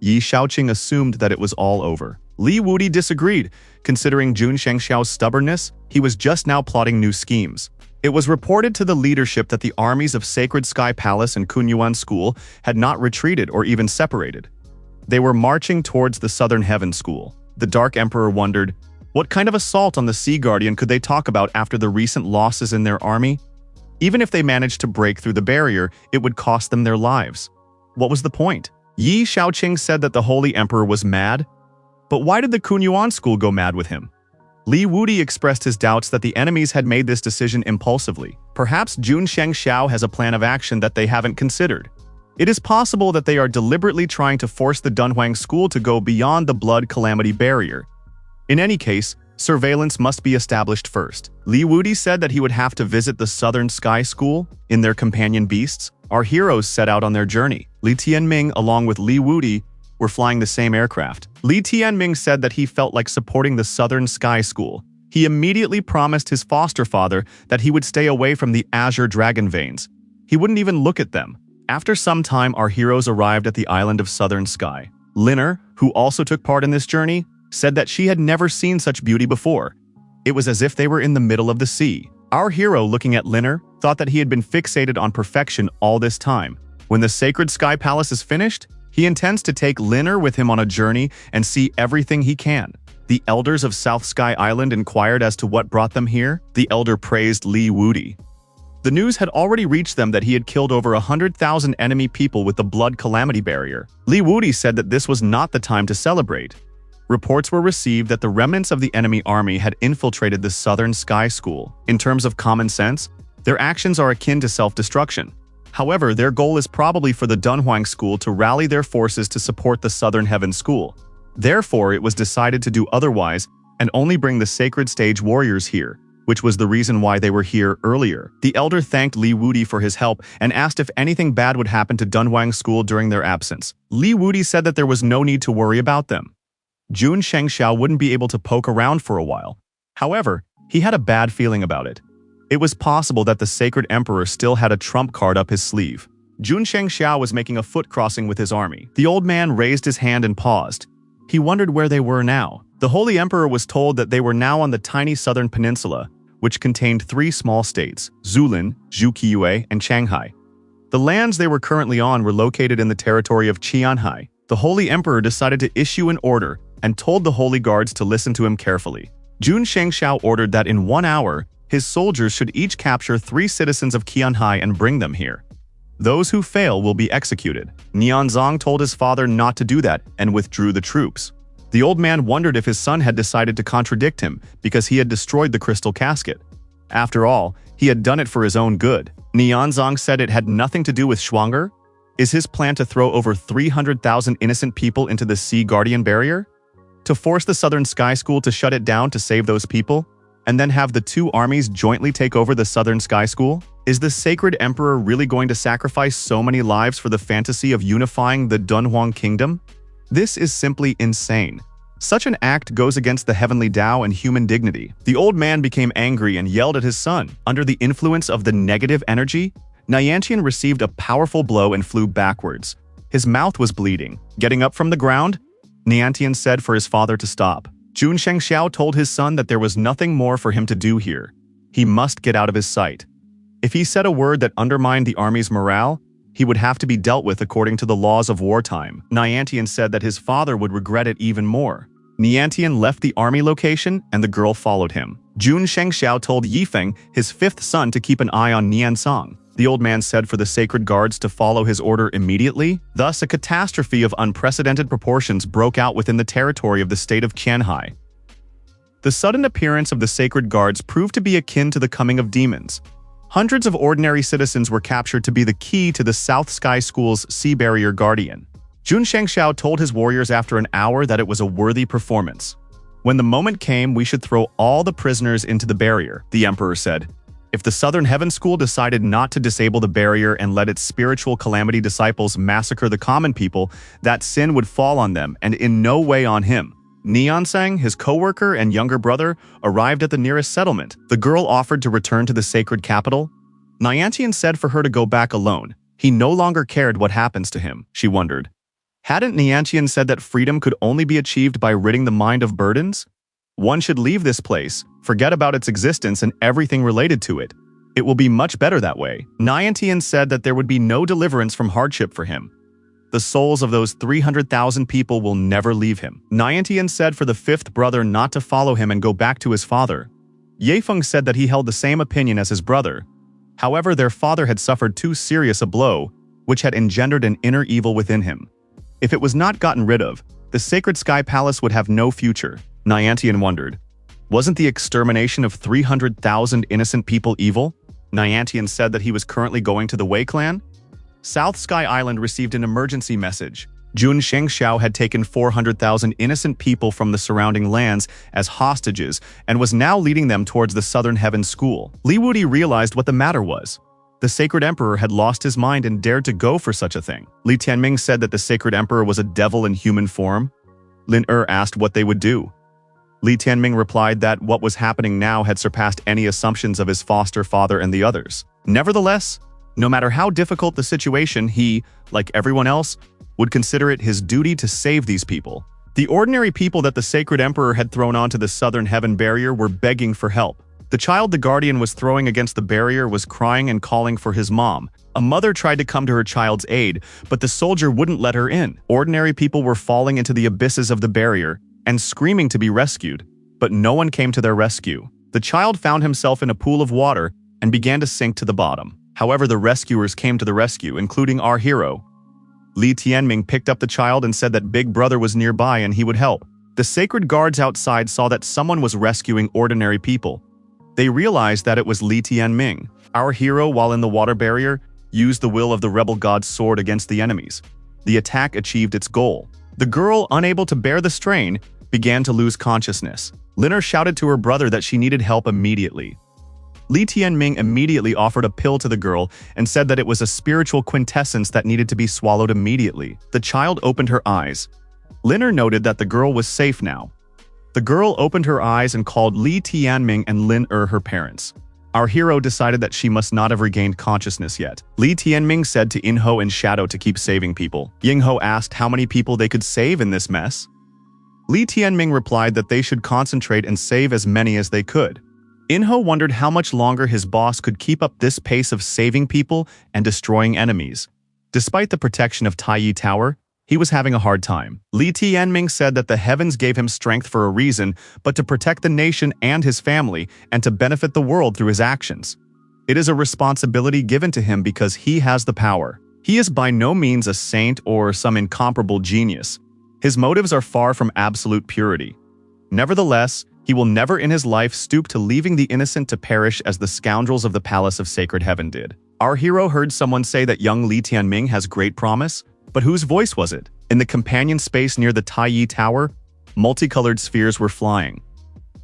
Yi Shaoqing assumed that it was all over. Li Wudi disagreed. Considering Jun Shengxiao's stubbornness, he was just now plotting new schemes. It was reported to the leadership that the armies of Sacred Sky Palace and Kunyuan School had not retreated or even separated. They were marching towards the Southern Heaven School. The Dark Emperor wondered, what kind of assault on the Sea Guardian could they talk about after the recent losses in their army? Even if they managed to break through the barrier, it would cost them their lives. What was the point? Yi Shaoqing said that the Holy Emperor was mad. But why did the Kunyuan school go mad with him? Li Wudi expressed his doubts that the enemies had made this decision impulsively. Perhaps Jun Shengxiao has a plan of action that they haven't considered. It is possible that they are deliberately trying to force the Dunhuang school to go beyond the blood calamity barrier. In any case, surveillance must be established first. Li Wudi said that he would have to visit the Southern Sky School. In their companion beasts, our heroes set out on their journey. Li Tianming, along with Li Wudi, were flying the same aircraft. Li Tianming said that he felt like supporting the Southern Sky School. He immediately promised his foster father that he would stay away from the Azure Dragon Veins. He wouldn't even look at them. After some time, our heroes arrived at the island of Southern Sky. Linner, who also took part in this journey, said that she had never seen such beauty before. It was as if they were in the middle of the sea. Our hero, looking at Linner, thought that he had been fixated on perfection all this time. When the Sacred Sky Palace is finished, he intends to take Linner with him on a journey and see everything he can. The elders of South Sky Island inquired as to what brought them here. The elder praised Li Wudi. The news had already reached them that he had killed over 100,000 enemy people with the blood calamity barrier. Li Wudi said that this was not the time to celebrate. Reports were received that the remnants of the enemy army had infiltrated the Southern Sky School. In terms of common sense, their actions are akin to self-destruction. However, their goal is probably for the Dunhuang School to rally their forces to support the Southern Heaven School. Therefore, it was decided to do otherwise and only bring the Sacred Stage warriors here, which was the reason why they were here earlier. The elder thanked Li Wudi for his help and asked if anything bad would happen to Dunhuang School during their absence. Li Wudi said that there was no need to worry about them. Jun Shengxiao wouldn't be able to poke around for a while. However, he had a bad feeling about it. It was possible that the Sacred Emperor still had a trump card up his sleeve. Jun Shengxiao was making a foot crossing with his army. The old man raised his hand and paused. He wondered where they were now. The Holy Emperor was told that they were now on the tiny southern peninsula, which contained 3 small states, Zulin, Zhuqiue, and Shanghai. The lands they were currently on were located in the territory of Qianhai. The Holy Emperor decided to issue an order and told the Holy Guards to listen to him carefully. Jun Shengxiao ordered that in 1 hour, his soldiers should each capture 3 citizens of Qianhai and bring them here. Those who fail will be executed. Nianzong told his father not to do that and withdrew the troops. The old man wondered if his son had decided to contradict him because he had destroyed the crystal casket. After all, he had done it for his own good. Nianzong said it had nothing to do with Schwanger. Is his plan to throw over 300,000 innocent people into the Sea Guardian barrier? To force the Southern Sky School to shut it down to save those people? And then have the two armies jointly take over the Southern Sky School? Is the Sacred Emperor really going to sacrifice so many lives for the fantasy of unifying the Dunhuang Kingdom? This is simply insane. Such an act goes against the heavenly Tao and human dignity. The old man became angry and yelled at his son. Under the influence of the negative energy, Niantian received a powerful blow and flew backwards. His mouth was bleeding. Getting up from the ground, Niantian said for his father to stop. Jun Shengxiao told his son that there was nothing more for him to do here. He must get out of his sight. If he said a word that undermined the army's morale, he would have to be dealt with according to the laws of wartime. Niantian said that his father would regret it even more. Niantian left the army location and the girl followed him. Jun Shengxiao told Yifeng, his fifth son, to keep an eye on Niansong. The old man said for the sacred guards to follow his order immediately. Thus, a catastrophe of unprecedented proportions broke out within the territory of the state of Qianhai. The sudden appearance of the sacred guards proved to be akin to the coming of demons. Hundreds of ordinary citizens were captured to be the key to the South Sky School's Sea Barrier Guardian. Jun Shengxiao told his warriors after an hour that it was a worthy performance. When the moment came, we should throw all the prisoners into the barrier, the emperor said. If the Southern Heaven School decided not to disable the barrier and let its spiritual calamity disciples massacre the common people, that sin would fall on them and in no way on him. Niansang, his co-worker and younger brother, arrived at the nearest settlement. The girl offered to return to the sacred capital. Niantian said for her to go back alone. He no longer cared what happens to him, she wondered. Hadn't Niantian said that freedom could only be achieved by ridding the mind of burdens? One should leave this place, forget about its existence and everything related to it. It will be much better that way. Niantian said that there would be no deliverance from hardship for him. The souls of those 300,000 people will never leave him. Niantian said for the fifth brother not to follow him and go back to his father. Yefeng said that he held the same opinion as his brother. However, their father had suffered too serious a blow, which had engendered an inner evil within him. If it was not gotten rid of, the Sacred Sky Palace would have no future. Niantian wondered. Wasn't the extermination of 300,000 innocent people evil? Niantian said that he was currently going to the Wei clan. South Sky Island received an emergency message. Jun Shengxiao had taken 400,000 innocent people from the surrounding lands as hostages and was now leading them towards the Southern Heaven School. Li Wudi realized what the matter was. The Sacred Emperor had lost his mind and dared to go for such a thing. Li Tianming said that the Sacred Emperor was a devil in human form. Lin asked what they would do. Li Tianming replied that what was happening now had surpassed any assumptions of his foster father and the others. Nevertheless, no matter how difficult the situation, he, like everyone else, would consider it his duty to save these people. The ordinary people that the Sacred Emperor had thrown onto the Southern Heaven Barrier were begging for help. The child the Guardian was throwing against the barrier was crying and calling for his mom. A mother tried to come to her child's aid, but the soldier wouldn't let her in. Ordinary people were falling into the abysses of the barrier and screaming to be rescued, but no one came to their rescue. The child found himself in a pool of water and began to sink to the bottom. However, the rescuers came to the rescue, including our hero. Li Tianming picked up the child and said that Big Brother was nearby and he would help. The sacred guards outside saw that someone was rescuing ordinary people. They realized that it was Li Tianming. Our hero, while in the water barrier, used the will of the rebel god's sword against the enemies. The attack achieved its goal. The girl, unable to bear the strain, began to lose consciousness. Liner shouted to her brother that she needed help immediately. Li Tianming immediately offered a pill to the girl and said that it was a spiritual quintessence that needed to be swallowed immediately. The child opened her eyes. Liner noted that the girl was safe now. The girl opened her eyes and called Li Tianming and Lin her parents. Our hero decided that she must not have regained consciousness yet. Li Tianming said to Inho and Shadow to keep saving people. Yingho asked how many people they could save in this mess. Li Tianming replied that they should concentrate and save as many as they could. Inho wondered how much longer his boss could keep up this pace of saving people and destroying enemies. Despite the protection of Taiyi Tower, he was having a hard time. Li Tianming said that the heavens gave him strength for a reason, but to protect the nation and his family, and to benefit the world through his actions. It is a responsibility given to him because he has the power. He is by no means a saint or some incomparable genius. His motives are far from absolute purity. Nevertheless, he will never in his life stoop to leaving the innocent to perish as the scoundrels of the Palace of Sacred Heaven did. Our hero heard someone say that young Li Tianming has great promise, but whose voice was it? In the companion space near the Taiyi Tower, multicolored spheres were flying.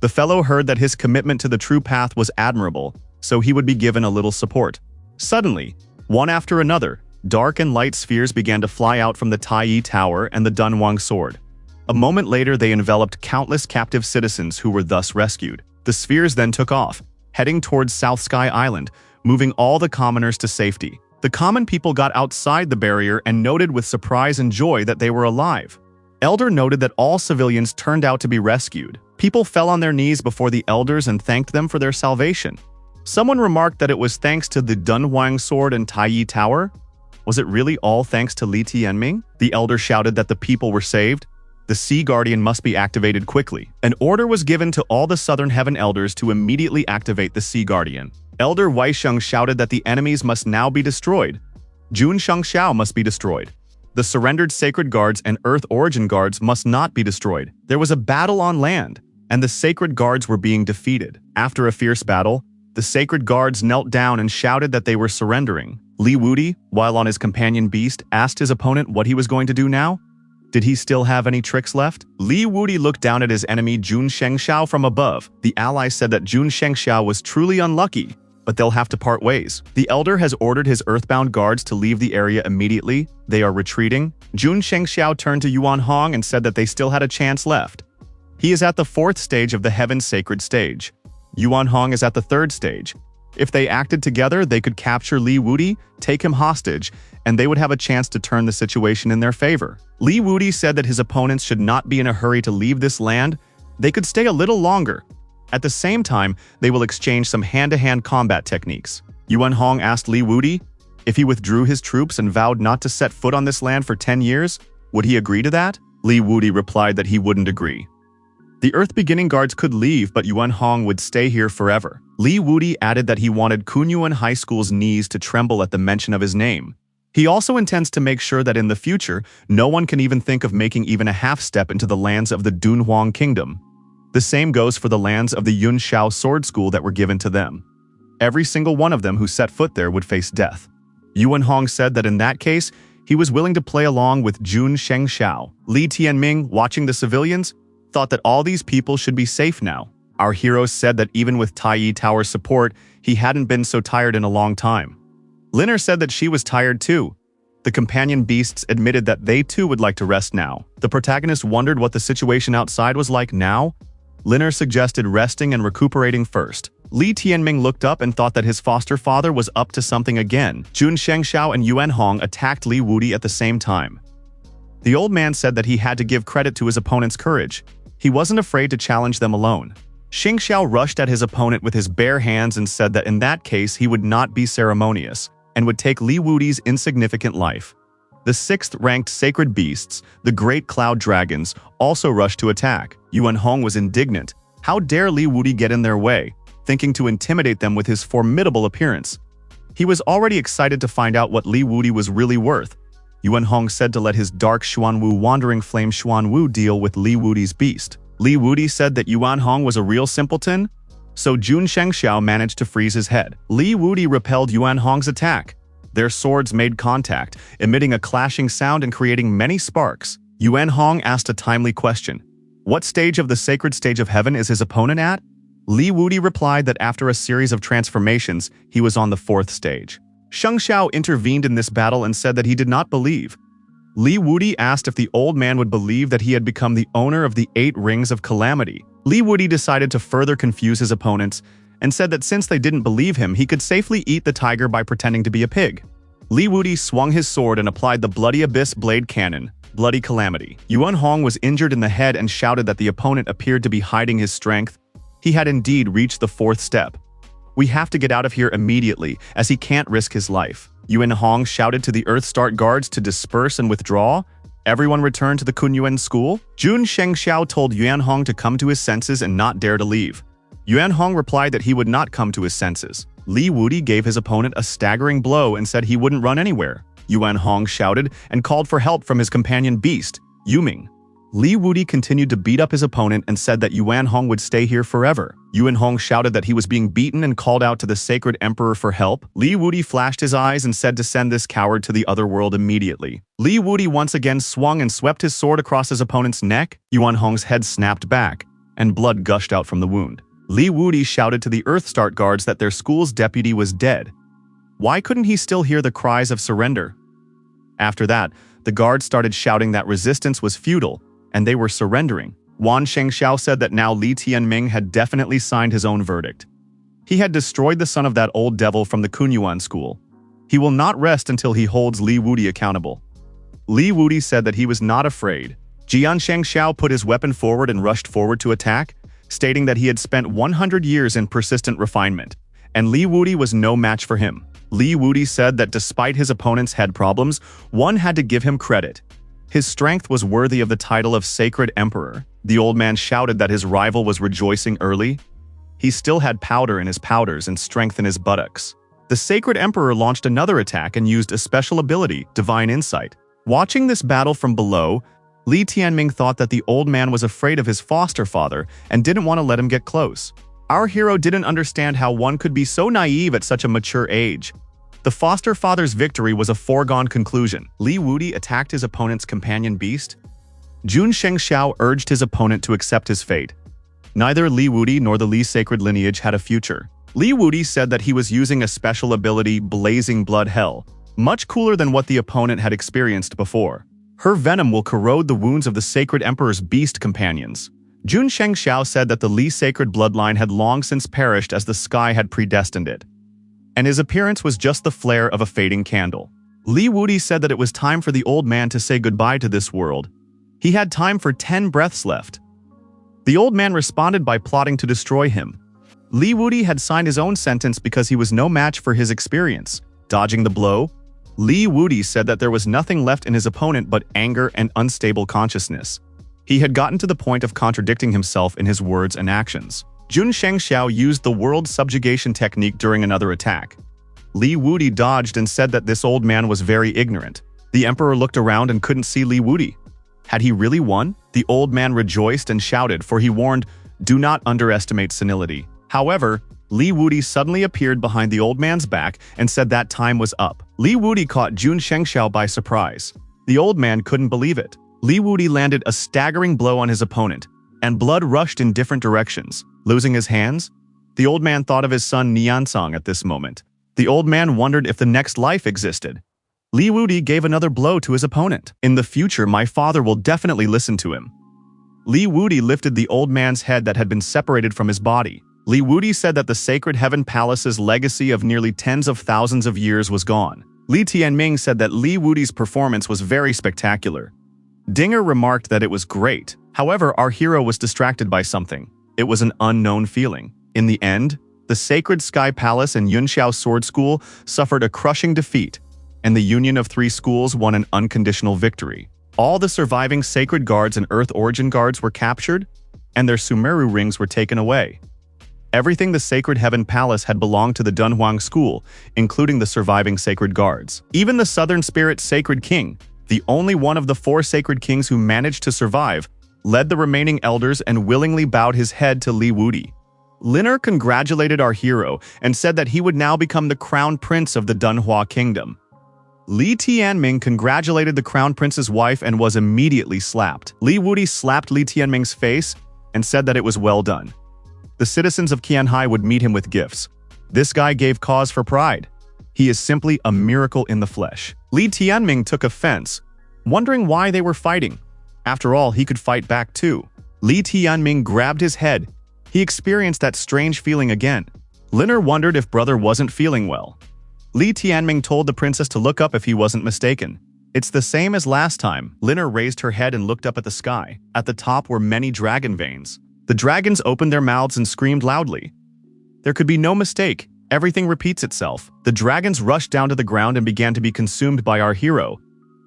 The fellow heard that his commitment to the true path was admirable, so he would be given a little support. Suddenly, one after another, dark and light spheres began to fly out from the Taiyi Tower and the Dunhuang sword. A moment later, they enveloped countless captive citizens who were thus rescued. The spheres then took off, heading towards South Sky Island, moving all the commoners to safety. The common people got outside the barrier and noted with surprise and joy that they were alive. Elder noted that all civilians turned out to be rescued. People fell on their knees before the elders and thanked them for their salvation. Someone remarked that it was thanks to the Dunhuang sword and Taiyi Tower. Was it really all thanks to Li Tianming? The elder shouted that the people were saved. The Sea Guardian must be activated quickly. An order was given to all the Southern Heaven Elders to immediately activate the Sea Guardian. Elder Weisheng shouted that the enemies must now be destroyed. Jun Shengxiao must be destroyed. The surrendered Sacred Guards and Earth Origin Guards must not be destroyed. There was a battle on land, and the Sacred Guards were being defeated. After a fierce battle, the Sacred Guards knelt down and shouted that they were surrendering. Li Wudi, while on his companion beast, asked his opponent what he was going to do now. Did he still have any tricks left? Li Wudi looked down at his enemy Jun Shengxiao from above. The ally said that Jun Shengxiao was truly unlucky, but they'll have to part ways. The elder has ordered his earthbound guards to leave the area immediately. They are retreating. Jun Shengxiao turned to Yuan Hong and said that they still had a chance left. He is at the 4th stage of the Heaven Sacred Stage. Yuan Hong is at the 3rd stage. If they acted together, they could capture Li Wudi, take him hostage, and they would have a chance to turn the situation in their favor. Li Wudi said that his opponents should not be in a hurry to leave this land. They could stay a little longer. At the same time, they will exchange some hand-to-hand combat techniques. Yuan Hong asked Li Wudi if he withdrew his troops and vowed not to set foot on this land for 10 years. Would he agree to that? Li Wudi replied that he wouldn't agree. The Earth Beginning Guards could leave, but Yuan Hong would stay here forever. Li Wudi added that he wanted Kunyuan High School's knees to tremble at the mention of his name. He also intends to make sure that in the future, no one can even think of making even a half-step into the lands of the Dunhuang Kingdom. The same goes for the lands of the Yun Shao Sword School that were given to them. Every single one of them who set foot there would face death. Yuan Hong said that in that case, he was willing to play along with Jun Shengxiao. Li Tianming, watching the civilians, thought that all these people should be safe now. Our hero said that even with Taiyi Tower's support, he hadn't been so tired in a long time. Liner said that she was tired too. The companion beasts admitted that they too would like to rest now. The protagonist wondered what the situation outside was like now. Liner suggested resting and recuperating first. Li Tianming looked up and thought that his foster father was up to something again. Jun Shengxiao and Yuan Hong attacked Li Wudi at the same time. The old man said that he had to give credit to his opponent's courage. He wasn't afraid to challenge them alone. Shengxiao rushed at his opponent with his bare hands and said that in that case he would not be ceremonious and would take Li Wudi's insignificant life. The 6th-ranked sacred beasts, the great cloud dragons, also rushed to attack. Yuan Hong was indignant. How dare Li Wudi get in their way, thinking to intimidate them with his formidable appearance. He was already excited to find out what Li Wudi was really worth. Yuan Hong said to let his dark Xuanwu Wandering Flame Xuanwu deal with Li Wudi's beast. Li Wudi said that Yuan Hong was a real simpleton, so Jun Shengxiao managed to freeze his head. Li Wudi repelled Yuan Hong's attack. Their swords made contact, emitting a clashing sound and creating many sparks. Yuan Hong asked a timely question. What stage of the sacred stage of heaven is his opponent at? Li Wudi replied that after a series of transformations, he was on the 4th stage. Shengxiao intervened in this battle and said that he did not believe. Li Wudi asked if the old man would believe that he had become the owner of the 8 rings of calamity. Li Wudi decided to further confuse his opponents and said that since they didn't believe him, he could safely eat the tiger by pretending to be a pig. Li Wudi swung his sword and applied the Bloody Abyss Blade Cannon, Bloody Calamity. Yuan Hong was injured in the head and shouted that the opponent appeared to be hiding his strength. He had indeed reached the 4th step. We have to get out of here immediately, as he can't risk his life. Yuan Hong shouted to the Earthstart guards to disperse and withdraw. Everyone returned to the Kunyuan school. Jun Shengxiao told Yuan Hong to come to his senses and not dare to leave. Yuan Hong replied that he would not come to his senses. Li Wudi gave his opponent a staggering blow and said he wouldn't run anywhere. Yuan Hong shouted and called for help from his companion beast, Yuming. Li Wudi continued to beat up his opponent and said that Yuan Hong would stay here forever. Yuan Hong shouted that he was being beaten and called out to the sacred emperor for help. Li Wudi flashed his eyes and said to send this coward to the other world immediately. Li Wudi once again swung and swept his sword across his opponent's neck. Yuan Hong's head snapped back, and blood gushed out from the wound. Li Wudi shouted to the Earthstart guards that their school's deputy was dead. Why couldn't he still hear the cries of surrender? After that, the guards started shouting that resistance was futile, and they were surrendering. Wan Shengxiao said that now Li Tianming had definitely signed his own verdict. He had destroyed the son of that old devil from the Kunyuan school. He will not rest until he holds Li Wudi accountable. Li Wudi said that he was not afraid. Jian Shengxiao put his weapon forward and rushed forward to attack, stating that he had spent 100 years in persistent refinement, and Li Wudi was no match for him. Li Wudi said that despite his opponent's head problems, one had to give him credit. His strength was worthy of the title of Sacred Emperor. The old man shouted that his rival was rejoicing early. He still had powder in his powders and strength in his buttocks. The Sacred Emperor launched another attack and used a special ability, Divine Insight. Watching this battle from below, Li Tianming thought that the old man was afraid of his foster father and didn't want to let him get close. Our hero didn't understand how one could be so naive at such a mature age. The foster father's victory was a foregone conclusion. Li Wudi attacked his opponent's companion beast. Jun Shengxiao urged his opponent to accept his fate. Neither Li Wudi nor the Li sacred lineage had a future. Li Wudi said that he was using a special ability, Blazing Blood Hell, much cooler than what the opponent had experienced before. Her venom will corrode the wounds of the Sacred Emperor's beast companions. Jun Shengxiao said that the Li sacred bloodline had long since perished as the sky had predestined it, and his appearance was just the flare of a fading candle. Li Wudi said that it was time for the old man to say goodbye to this world. He had time for 10 breaths left. The old man responded by plotting to destroy him. Li Wudi had signed his own sentence because he was no match for his experience. Dodging the blow, Li Wudi said that there was nothing left in his opponent but anger and unstable consciousness. He had gotten to the point of contradicting himself in his words and actions. Jun Shengxiao used the world subjugation technique during another attack. Li Wudi dodged and said that this old man was very ignorant. The emperor looked around and couldn't see Li Wudi. Had he really won? The old man rejoiced and shouted, for he warned, "Do not underestimate senility." However, Li Wudi suddenly appeared behind the old man's back and said that time was up. Li Wudi caught Jun Shengxiao by surprise. The old man couldn't believe it. Li Wudi landed a staggering blow on his opponent, and blood rushed in different directions. Losing his hands? The old man thought of his son Niansong at this moment. The old man wondered if the next life existed. Li Wudi gave another blow to his opponent. "In the future, my father will definitely listen to him." Li Wudi lifted the old man's head that had been separated from his body. Li Wudi said that the Sacred Heaven Palace's legacy of nearly tens of thousands of years was gone. Li Tianming said that Li Wudi's performance was very spectacular. Dinger remarked that it was great. However, our hero was distracted by something. It was an unknown feeling. In the end, the Sacred Sky Palace and Yunxiao Sword School suffered a crushing defeat, and the Union of Three Schools won an unconditional victory. All the surviving Sacred Guards and Earth Origin Guards were captured, and their Sumeru rings were taken away. Everything the Sacred Heaven Palace had belonged to the Dunhuang School, including the surviving Sacred Guards. Even the Southern Spirit Sacred King, the only one of the 4 Sacred Kings who managed to survive, led the remaining elders and willingly bowed his head to Li Wudi. Liner congratulated our hero and said that he would now become the Crown Prince of the Dunhua Kingdom. Li Tianming congratulated the Crown Prince's wife and was immediately slapped. Li Wudi slapped Li Tianming's face and said that it was well done. The citizens of Qianhai would meet him with gifts. This guy gave cause for pride. He is simply a miracle in the flesh. Li Tianming took offense, wondering why they were fighting. After all, he could fight back too. Li Tianming grabbed his head. He experienced that strange feeling again. Liner wondered if brother wasn't feeling well. Li Tianming told the princess to look up if he wasn't mistaken. "It's the same as last time." Liner raised her head and looked up at the sky. At the top were many dragon veins. The dragons opened their mouths and screamed loudly. There could be no mistake. Everything repeats itself. The dragons rushed down to the ground and began to be consumed by our hero.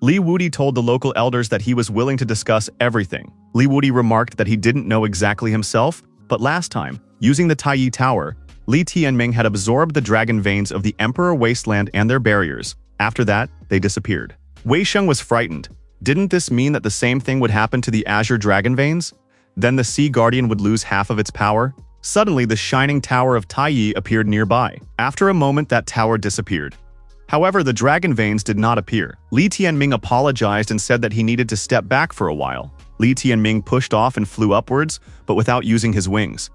Li Wudi told the local elders that he was willing to discuss everything. Li Wudi remarked that he didn't know exactly himself, but last time, Using the Taiyi Tower, Li Tianming had absorbed the dragon veins of the Emperor Wasteland and their barriers. After that, they disappeared. Wei Sheng was frightened. Didn't this mean that the same thing would happen to the Azure Dragon Veins? Then the Sea Guardian would lose half of its power? Suddenly, the shining tower of Taiyi appeared nearby. After a moment, that tower disappeared. However, the dragon veins did not appear. Li Tianming apologized and said that he needed to step back for a while. Li Tianming pushed off and flew upwards, but without using his wings.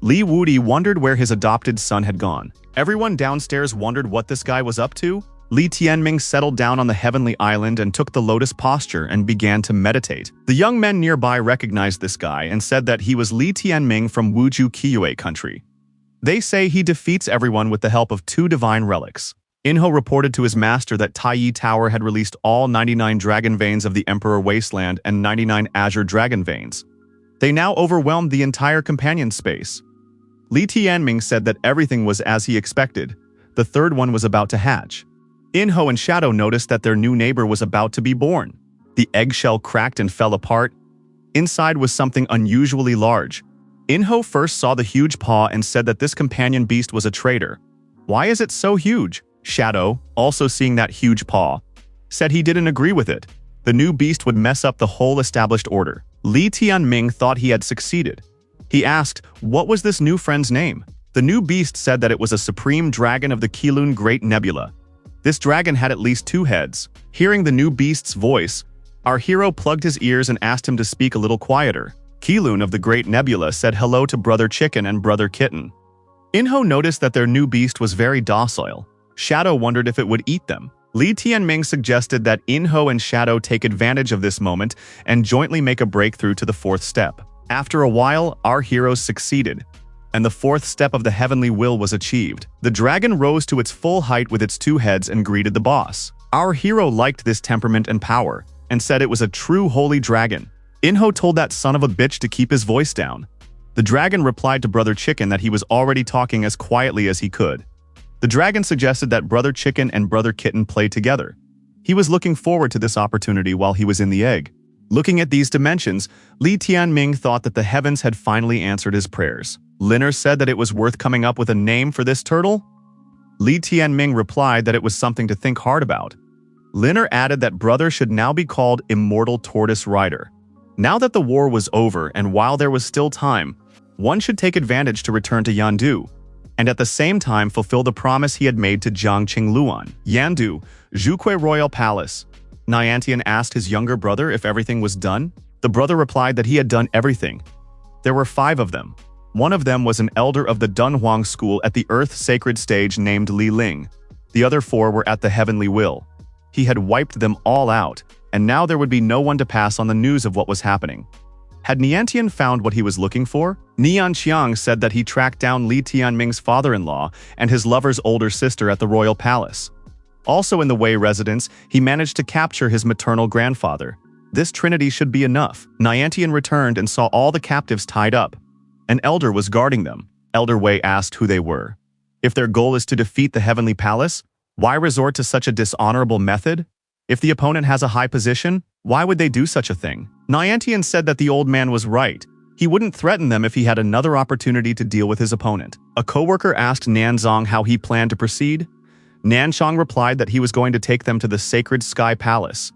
Li Wudi wondered where his adopted son had gone. Everyone downstairs wondered what this guy was up to. Li Tianming settled down on the heavenly island and took the lotus posture and began to meditate. The young men nearby recognized this guy and said that he was Li Tianming from Wuju Kiyue country. They say he defeats everyone with the help of 2 divine relics. Enho reported to his master that Taiyi Tower had released all 99 dragon veins of the Emperor Wasteland and 99 Azure Dragon Veins. They now overwhelmed the entire companion space. Li Tianming said that everything was as he expected. The 3rd one was about to hatch. Enho and Shadow noticed that their new neighbor was about to be born. The eggshell cracked and fell apart. Inside was something unusually large. Enho first saw the huge paw and said that this companion beast was a traitor. Why is it so huge? Shadow, also seeing that huge paw, said he didn't agree with it. The new beast would mess up the whole established order. Li Tianming thought he had succeeded. He asked, what was this new friend's name? The new beast said that it was a supreme dragon of the Keelun Great Nebula. This dragon had at least 2 heads. Hearing the new beast's voice, our hero plugged his ears and asked him to speak a little quieter. Keelun of the Great Nebula said hello to Brother Chicken and Brother Kitten. Enho noticed that their new beast was very docile. Shadow wondered if it would eat them. Li Tianming suggested that Enho and Shadow take advantage of this moment and jointly make a breakthrough to the 4th step. After a while, our heroes succeeded, and the 4th step of the heavenly will was achieved. The dragon rose to its full height with its 2 heads and greeted the boss. Our hero liked this temperament and power, and said it was a true holy dragon. Enho told that son of a bitch to keep his voice down. The dragon replied to Brother Chicken that he was already talking as quietly as he could. The dragon suggested that Brother Chicken and Brother Kitten play together. He was looking forward to this opportunity while he was in the egg. Looking at these dimensions, Li Tianming thought that the heavens had finally answered his prayers. Liner said that it was worth coming up with a name for this turtle. Li Tianming replied that it was something to think hard about. Liner added that brother should now be called Immortal Tortoise Rider. Now that the war was over and while there was still time, one should take advantage to return to Yandu, and at the same time fulfill the promise he had made to Jiangqing Luan. Yandu, Zhuque Royal Palace. Niantian asked his younger brother if everything was done. The brother replied that he had done everything. There were 5 of them. One of them was an elder of the Dunhuang school at the Earth Sacred Stage named Li Ling. The other 4 were at the Heavenly Will. He had wiped them all out, and now there would be no one to pass on the news of what was happening. Had Niantian found what he was looking for? Nian Qiang said that he tracked down Li Tianming's father-in-law and his lover's older sister at the royal palace. Also in the Wei residence, he managed to capture his maternal grandfather. This trinity should be enough. Niantian returned and saw all the captives tied up. An elder was guarding them. Elder Wei asked who they were. If their goal is to defeat the Heavenly Palace, why resort to such a dishonorable method? If the opponent has a high position, why would they do such a thing? Niantian said that the old man was right. He wouldn't threaten them if he had another opportunity to deal with his opponent. A coworker asked Nanzong how he planned to proceed. Nanchong replied that he was going to take them to the Sacred Sky Palace.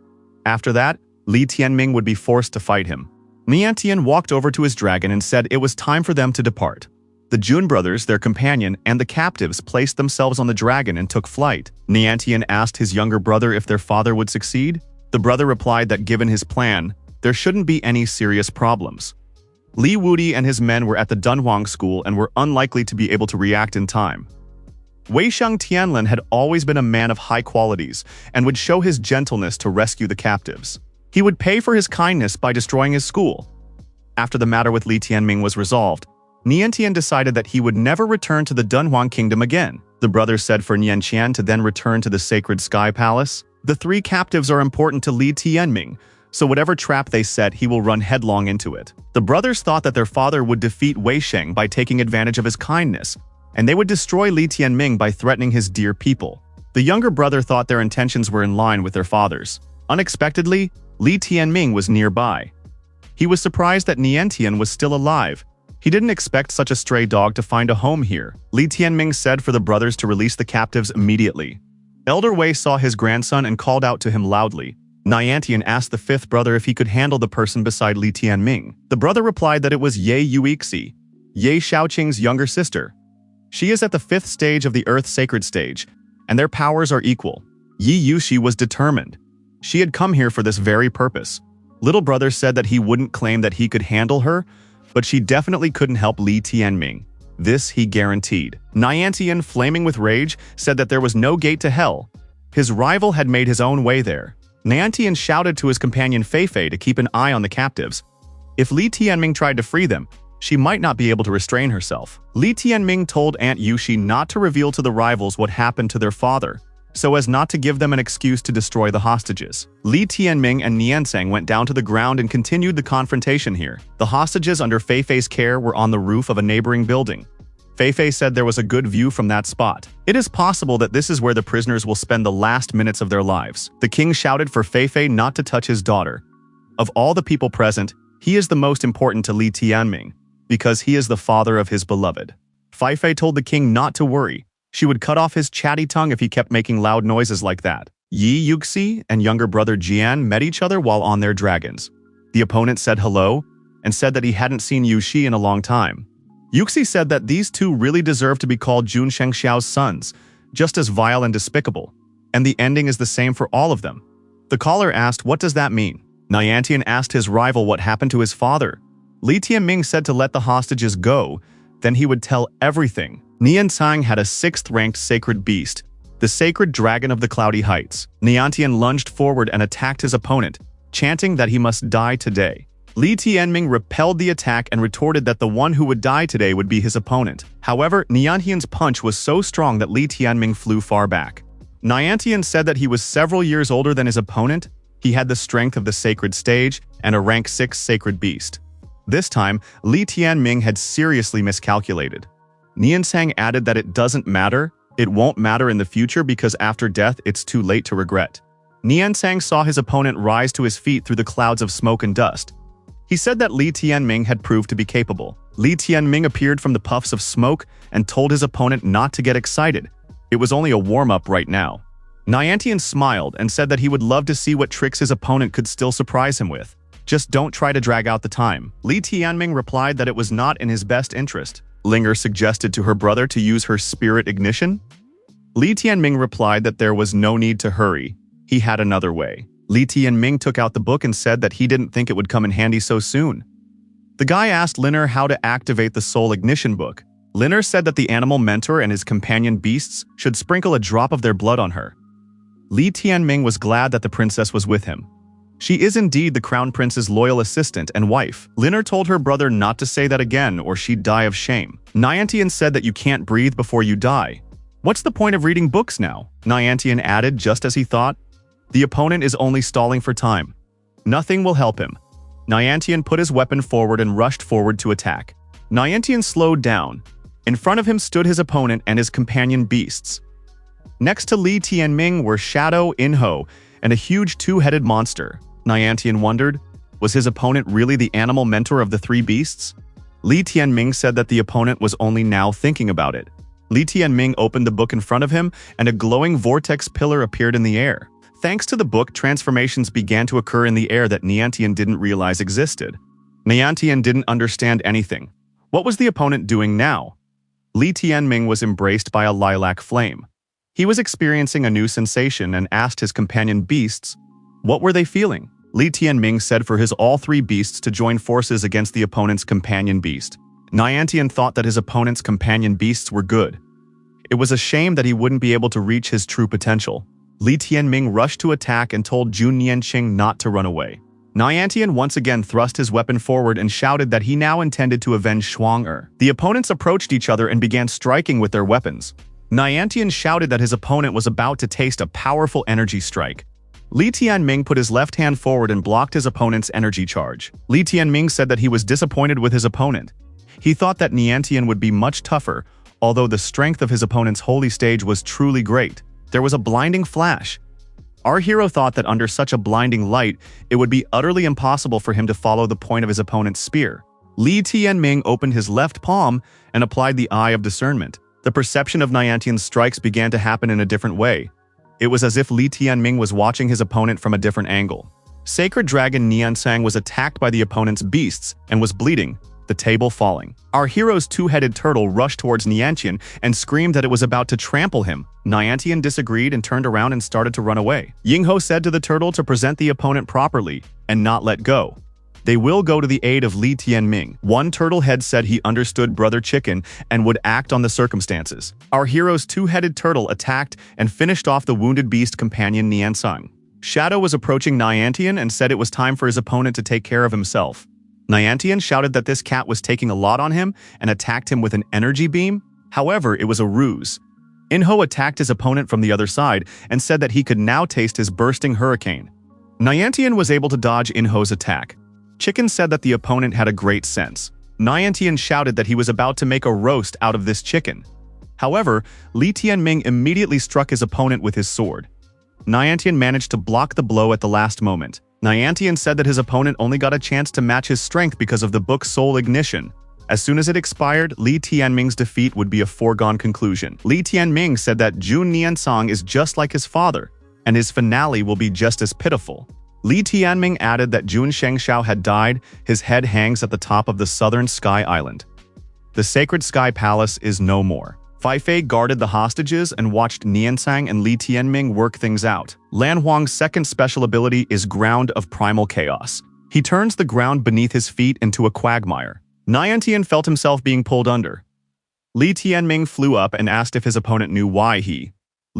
After that, Li Tianming would be forced to fight him. Niantian walked over to his dragon and said it was time for them to depart. The Jun brothers, their companion, and the captives placed themselves on the dragon and took flight. Niantian asked his younger brother if their father would succeed. The brother replied that given his plan, there shouldn't be any serious problems. Li Wudi and his men were at the Dunhuang school and were unlikely to be able to react in time. Wei Sheng Tianlin had always been a man of high qualities and would show his gentleness to rescue the captives. He would pay for his kindness by destroying his school. After the matter with Li Tianming was resolved, Niantian decided that he would never return to the Dunhuang Kingdom again. The brothers said for Niantian to then return to the Sacred Sky Palace. The 3 captives are important to Li Tianming, so whatever trap they set, he will run headlong into it. The brothers thought that their father would defeat Wei Sheng by taking advantage of his kindness, and they would destroy Li Tianming by threatening his dear people. The younger brother thought their intentions were in line with their father's. Unexpectedly, Li Tianming was nearby. He was surprised that Niantian was still alive. He didn't expect such a stray dog to find a home here. Li Tianming said for the brothers to release the captives immediately. Elder Wei saw his grandson and called out to him loudly. Niantian asked the fifth brother if he could handle the person beside Li Tianming. The brother replied that it was Ye Yuixi, Ye Shaoqing's younger sister. She is at the 5th stage of the Earth Sacred Stage, and their powers are equal. Yi Yuxi was determined. She had come here for this very purpose. Little brother said that he wouldn't claim that he could handle her, but she definitely couldn't help Li Tianming. This he guaranteed. Niantian, flaming with rage, said that there was no gate to hell. His rival had made his own way there. Niantian shouted to his companion Feifei to keep an eye on the captives. If Li Tianming tried to free them, she might not be able to restrain herself. Li Tianming told Aunt Yuxi not to reveal to the rivals what happened to their father, so as not to give them an excuse to destroy the hostages. Li Tianming and Niansang went down to the ground and continued the confrontation here. The hostages under Feifei's care were on the roof of a neighboring building. Feifei said there was a good view from that spot. It is possible that this is where the prisoners will spend the last minutes of their lives. The king shouted for Feifei not to touch his daughter. Of all the people present, he is the most important to Li Tianming, because he is the father of his beloved. Feifei told the king not to worry. She would cut off his chatty tongue if he kept making loud noises like that. Yi Yuxi and younger brother Jian met each other while on their dragons. The opponent said hello and said that he hadn't seen Yuxi in a long time. Yuxi said that these two really deserve to be called Jun Shengxiao's sons, just as vile and despicable, and the ending is the same for all of them. The caller asked, "What does that mean?" Niantian asked his rival what happened to his father. Li Tianming said to let the hostages go, then he would tell everything. Niansang had a 6th-ranked sacred beast, the sacred dragon of the cloudy heights. Niantian lunged forward and attacked his opponent, chanting that he must die today. Li Tianming repelled the attack and retorted that the one who would die today would be his opponent. However, Niantian's punch was so strong that Li Tianming flew far back. Niantian said that he was several years older than his opponent, he had the strength of the sacred stage, and a rank 6 sacred beast. This time, Li Tianming had seriously miscalculated. Niansang added that it doesn't matter, it won't matter in the future because after death it's too late to regret. Niansang saw his opponent rise to his feet through the clouds of smoke and dust. He said that Li Tianming had proved to be capable. Li Tianming appeared from the puffs of smoke and told his opponent not to get excited. It was only a warm-up right now. Niantian smiled and said that he would love to see what tricks his opponent could still surprise him with. Just don't try to drag out the time. Li Tianming replied that it was not in his best interest. Linger suggested to her brother to use her spirit ignition. Li Tianming replied that there was no need to hurry. He had another way. Li Tianming took out the book and said that he didn't think it would come in handy so soon. The guy asked Linger how to activate the soul ignition book. Linger said that the animal mentor and his companion beasts should sprinkle a drop of their blood on her. Li Tianming was glad that the princess was with him. She is indeed the crown prince's loyal assistant and wife. Linger told her brother not to say that again or she'd die of shame. Niantian said that you can't breathe before you die. What's the point of reading books now? Niantian added just as he thought. The opponent is only stalling for time. Nothing will help him. Niantian put his weapon forward and rushed forward to attack. Niantian slowed down. In front of him stood his opponent and his companion beasts. Next to Li Tianming were Shadow, Enho, and a huge 2-headed monster. Niantian wondered, was his opponent really the animal mentor of the 3 beasts? Li Tianming said that the opponent was only now thinking about it. Li Tianming opened the book in front of him, and a glowing vortex pillar appeared in the air. Thanks to the book, transformations began to occur in the air that Niantian didn't realize existed. Niantian didn't understand anything. What was the opponent doing now? Li Tianming was embraced by a lilac flame. He was experiencing a new sensation and asked his companion beasts, what were they feeling? Li Tianming said for his all 3 beasts to join forces against the opponent's companion beast. Niantian thought that his opponent's companion beasts were good. It was a shame that he wouldn't be able to reach his true potential. Li Tianming rushed to attack and told Jun Nianqing not to run away. Niantian once again thrust his weapon forward and shouted that he now intended to avenge Shuang-Er. The opponents approached each other and began striking with their weapons. Niantian shouted that his opponent was about to taste a powerful energy strike. Li Tianming put his left hand forward and blocked his opponent's energy charge. Li Tianming said that he was disappointed with his opponent. He thought that Niantian would be much tougher, although the strength of his opponent's holy stage was truly great. There was a blinding flash. Our hero thought that under such a blinding light, it would be utterly impossible for him to follow the point of his opponent's spear. Li Tianming opened his left palm and applied the Eye of Discernment. The perception of Niantian's strikes began to happen in a different way. It was as if Li Tianming was watching his opponent from a different angle. Sacred Dragon Niansang was attacked by the opponent's beasts and was bleeding, the table falling. Our hero's two-headed turtle rushed towards Niantian and screamed that it was about to trample him. Niantian disagreed and turned around and started to run away. Yingho said to the turtle to present the opponent properly and not let go. They will go to the aid of Li Tianming. One turtle head said he understood Brother Chicken and would act on the circumstances. Our hero's two-headed turtle attacked and finished off the wounded beast companion Niansang. Shadow was approaching Niantian and said it was time for his opponent to take care of himself. Niantian shouted that this cat was taking a lot on him and attacked him with an energy beam. However, it was a ruse. Inho attacked his opponent from the other side and said that he could now taste his bursting hurricane. Niantian was able to dodge Inho's attack. Chicken said that the opponent had a great sense. Niantian shouted that he was about to make a roast out of this chicken. However, Li Tianming immediately struck his opponent with his sword. Niantian managed to block the blow at the last moment. Niantian said that his opponent only got a chance to match his strength because of the book's Soul Ignition. As soon as it expired, Li Tianming's defeat would be a foregone conclusion. Li Tianming said that Jun Niansang is just like his father, and his finale will be just as pitiful. Li Tianming added that Jun Shengxiao had died. His head hangs at the top of the southern Sky Island. The Sacred Sky Palace is no more. Fei Fei guarded the hostages and watched Niansang and Li Tianming work things out. Lan Huang's second special ability is Ground of Primal Chaos. He turns the ground beneath his feet into a quagmire. Niantian felt himself being pulled under. Li Tianming flew up and asked if his opponent knew why Li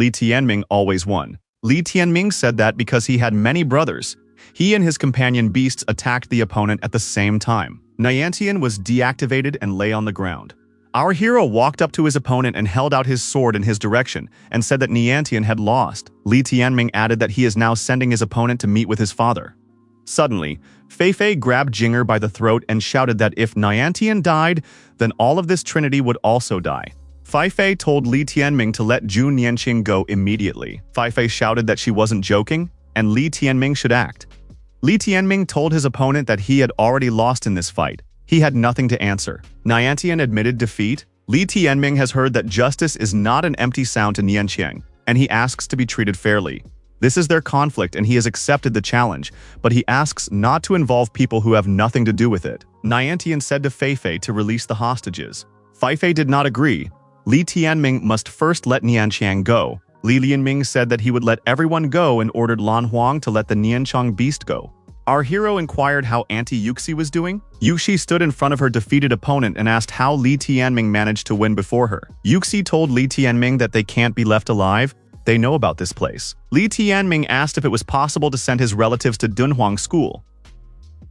Tianming always won. Li Tianming said that because he had many brothers, he and his companion beasts attacked the opponent at the same time. Niantian was deactivated and lay on the ground. Our hero walked up to his opponent and held out his sword in his direction and said that Niantian had lost. Li Tianming added that he is now sending his opponent to meet with his father. Suddenly, Fei Fei grabbed Jinger by the throat and shouted that if Niantian died, then all of this trinity would also die. Fei Fei told Li Tianming to let Jun Nianqing go immediately. Fei Fei shouted that she wasn't joking and Li Tianming should act. Li Tianming told his opponent that he had already lost in this fight. He had nothing to answer. Niantian admitted defeat. Li Tianming has heard that justice is not an empty sound to Nianqing, and he asks to be treated fairly. This is their conflict and he has accepted the challenge, but he asks not to involve people who have nothing to do with it. Niantian said to Fei Fei to release the hostages. Fei Fei did not agree. Li Tianming must first let Nianqiang go. Li Lianming said that he would let everyone go and ordered Lan Huang to let the Nianchang beast go. Our hero inquired how Auntie Yuxi was doing. Yuxi stood in front of her defeated opponent and asked how Li Tianming managed to win before her. Yuxi told Li Tianming that they can't be left alive. They know about this place. Li Tianming asked if it was possible to send his relatives to Dunhuang School.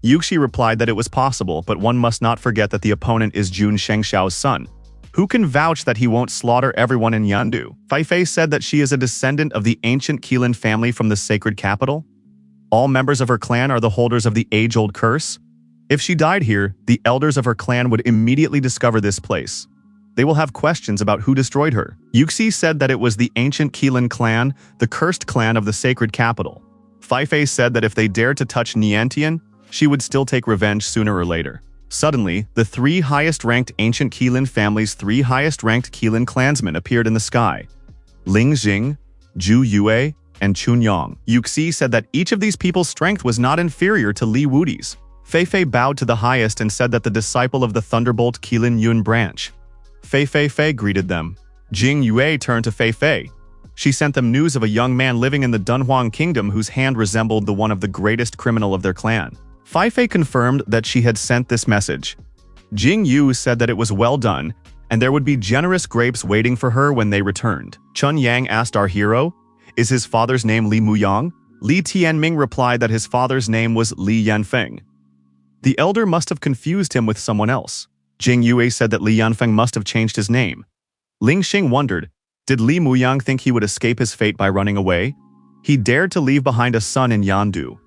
Yuxi replied that it was possible, but one must not forget that the opponent is Jun Shengxiao's son. Who can vouch that he won't slaughter everyone in Yandu? Fei Fei said that she is a descendant of the ancient Qilin family from the sacred capital. All members of her clan are the holders of the age-old curse. If she died here, the elders of her clan would immediately discover this place. They will have questions about who destroyed her. Yuxi said that it was the ancient Qilin clan, the cursed clan of the sacred capital. Fei Fei said that if they dared to touch Niantian, she would still take revenge sooner or later. Suddenly, the three highest-ranked ancient Qilin family's three highest-ranked Qilin clansmen appeared in the sky. Ling Jing, Zhu Yue, and Chun Yang. Yuxi said that each of these people's strength was not inferior to Li Wudi's. Fei Fei bowed to the highest and said that the disciple of the Thunderbolt Qilin Yun branch. Fei greeted them. Jing Yue turned to Fei Fei. She sent them news of a young man living in the Dunhuang Kingdom whose hand resembled the one of the greatest criminal of their clan. Fei Fei confirmed that she had sent this message. Jing Yu said that it was well done, and there would be generous grapes waiting for her when they returned. Chun Yang asked our hero, "Is his father's name Li Muyang?" Li Tianming replied that his father's name was Li Yanfeng. The elder must have confused him with someone else. Jing Yue said that Li Yanfeng must have changed his name. Ling Xing wondered, did Li Muyang think he would escape his fate by running away? He dared to leave behind a son in Yandu.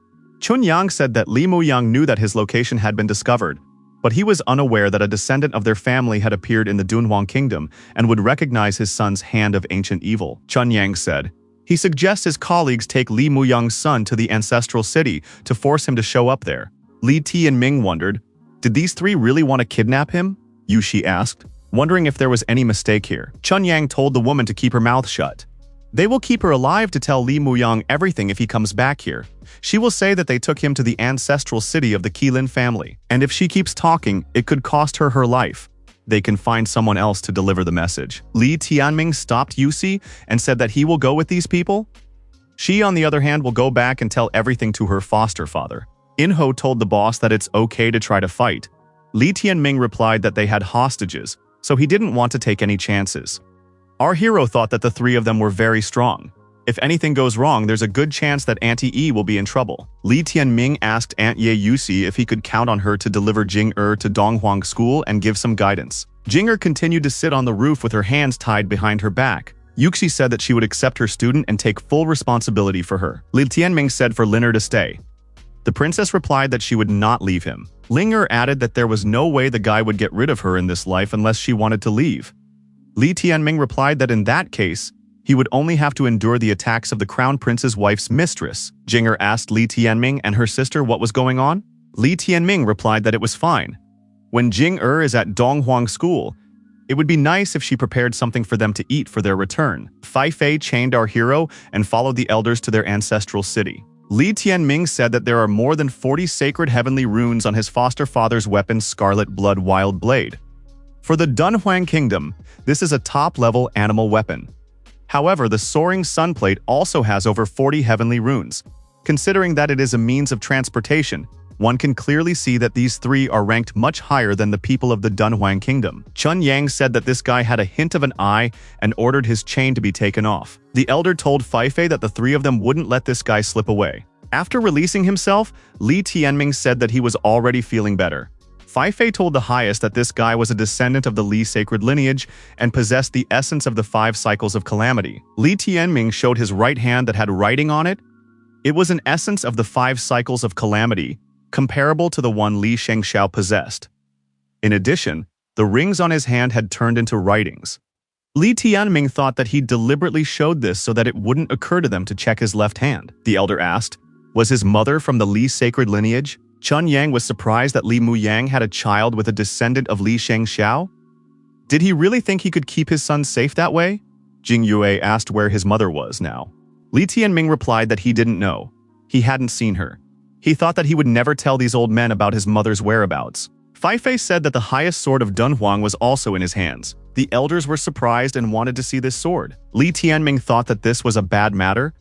Chun Yang said that Li Muyang knew that his location had been discovered, but he was unaware that a descendant of their family had appeared in the Dunhuang Kingdom and would recognize his son's hand of ancient evil. Chun Yang said, he suggests his colleagues take Li Muyang's son to the ancestral city to force him to show up there. Li Tianming wondered, Did these three really want to kidnap him? Yushi asked, wondering if there was any mistake here. Chun Yang told the woman to keep her mouth shut. They will keep her alive to tell Li Muyang everything if he comes back here. She will say that they took him to the ancestral city of the Qilin family, and if she keeps talking, it could cost her her life. They can find someone else to deliver the message. Li Tianming stopped Yusi and said that he will go with these people. She, on the other hand, will go back and tell everything to her foster father. Inho told the boss that it's okay to try to fight. Li Tianming replied that they had hostages, so he didn't want to take any chances. Our hero thought that the three of them were very strong. If anything goes wrong, there's a good chance that Auntie E will be in trouble. Li Tianming asked Aunt Ye Yusi if he could count on her to deliver Jing-er to Donghuang School and give some guidance. Jing-er continued to sit on the roof with her hands tied behind her back. Yuxi said that she would accept her student and take full responsibility for her. Li Tianming said for Liner to stay. The princess replied that she would not leave him. Linger added that there was no way the guy would get rid of her in this life unless she wanted to leave. Li Tianming replied that in that case, he would only have to endure the attacks of the crown prince's wife's mistress. Jinger asked Li Tianming and her sister what was going on. Li Tianming replied that it was fine. When Jing-er is at Donghuang School, it would be nice if she prepared something for them to eat for their return. Fei Fei chained our hero and followed the elders to their ancestral city. Li Tianming said that there are more than 40 sacred heavenly runes on his foster father's weapon Scarlet Blood Wild Blade. For the Dunhuang Kingdom, this is a top-level animal weapon. However, the Soaring Sun Plate also has over 40 heavenly runes. Considering that it is a means of transportation, one can clearly see that these three are ranked much higher than the people of the Dunhuang Kingdom. Chun Yang said that this guy had a hint of an eye and ordered his chain to be taken off. The elder told Fei Fei that the three of them wouldn't let this guy slip away. After releasing himself, Li Tianming said that he was already feeling better. Fei Fei told the highest that this guy was a descendant of the Li sacred lineage and possessed the essence of the 5 cycles of calamity. Li Tianming showed his right hand that had writing on it. It was an essence of the 5 cycles of calamity, comparable to the one Li Shengxiao possessed. In addition, the rings on his hand had turned into writings. Li Tianming thought that he deliberately showed this so that it wouldn't occur to them to check his left hand. The elder asked, was his mother from the Li sacred lineage? Chun Yang was surprised that Li Muyang had a child with a descendant of Li Shengxiao. Did he really think he could keep his son safe that way? Jing Yue asked where his mother was now. Li Tianming replied that he didn't know. He hadn't seen her. He thought that he would never tell these old men about his mother's whereabouts. Fei Fei said that the highest sword of Dunhuang was also in his hands. The elders were surprised and wanted to see this sword. Li Tianming thought that this was a bad matter.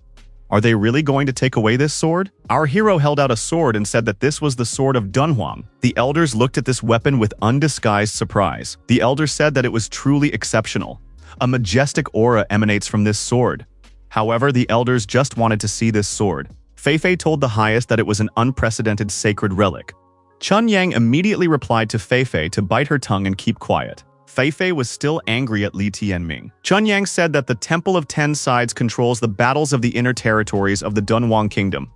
Are they really going to take away this sword? Our hero held out a sword and said that this was the sword of Dunhuang. The elders looked at this weapon with undisguised surprise. The elders said that it was truly exceptional. A majestic aura emanates from this sword. However, the elders just wanted to see this sword. Fei Fei told the highest that it was an unprecedented sacred relic. Chun Yang immediately replied to Fei Fei to bite her tongue and keep quiet. Fei Fei was still angry at Li Tianming. Chun Yang said that the Temple of 10 Sides controls the battles of the inner territories of the Dunhuang Kingdom.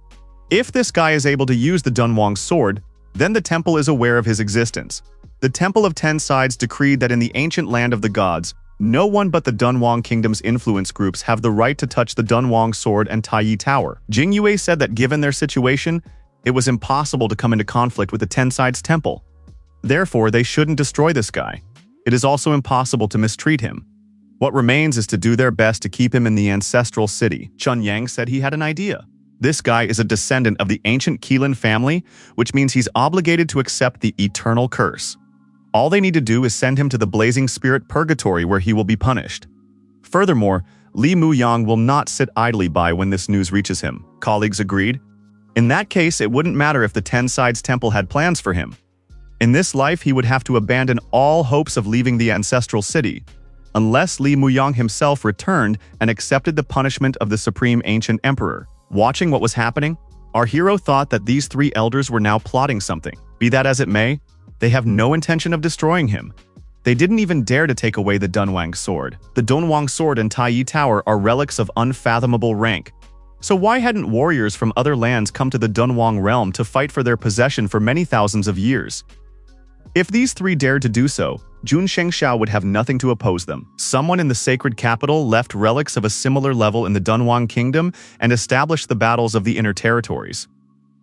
If this guy is able to use the Dunhuang sword, then the temple is aware of his existence. The Temple of 10 Sides decreed that in the ancient land of the gods, no one but the Dunhuang Kingdom's influence groups have the right to touch the Dunhuang sword and Taiyi Tower. Jing Yue said that given their situation, it was impossible to come into conflict with the 10 Sides temple. Therefore, they shouldn't destroy this guy. It is also impossible to mistreat him. What remains is to do their best to keep him in the ancestral city. Chun Yang said he had an idea. This guy is a descendant of the ancient Qilin family, which means he's obligated to accept the eternal curse. All they need to do is send him to the blazing spirit purgatory where he will be punished. Furthermore, Li Muyang will not sit idly by when this news reaches him. Colleagues agreed. In that case, it wouldn't matter if the 10 Sides temple had plans for him. In this life, he would have to abandon all hopes of leaving the ancestral city, unless Li Muyang himself returned and accepted the punishment of the Supreme Ancient Emperor. Watching what was happening, our hero thought that these 3 elders were now plotting something. Be that as it may, they have no intention of destroying him. They didn't even dare to take away the Dunhuang sword. The Dunhuang sword and Taiyi Tower are relics of unfathomable rank. So why hadn't warriors from other lands come to the Dunhuang realm to fight for their possession for many thousands of years? If these 3 dared to do so, Jun Shengxiao would have nothing to oppose them. Someone in the sacred capital left relics of a similar level in the Dunhuang Kingdom and established the battles of the inner territories.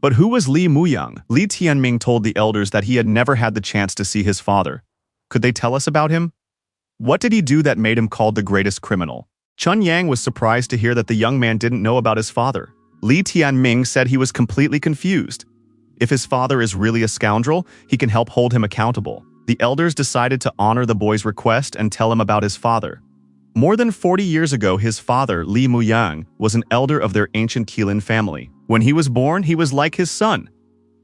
But who was Li Muyang? Li Tianming told the elders that he had never had the chance to see his father. Could they tell us about him? What did he do that made him called the greatest criminal? Chun Yang was surprised to hear that the young man didn't know about his father. Li Tianming said he was completely confused. If his father is really a scoundrel, he can help hold him accountable. The elders decided to honor the boy's request and tell him about his father. More than 40 years ago, his father, Li Muyang, was an elder of their ancient Qilin family. When he was born, he was like his son.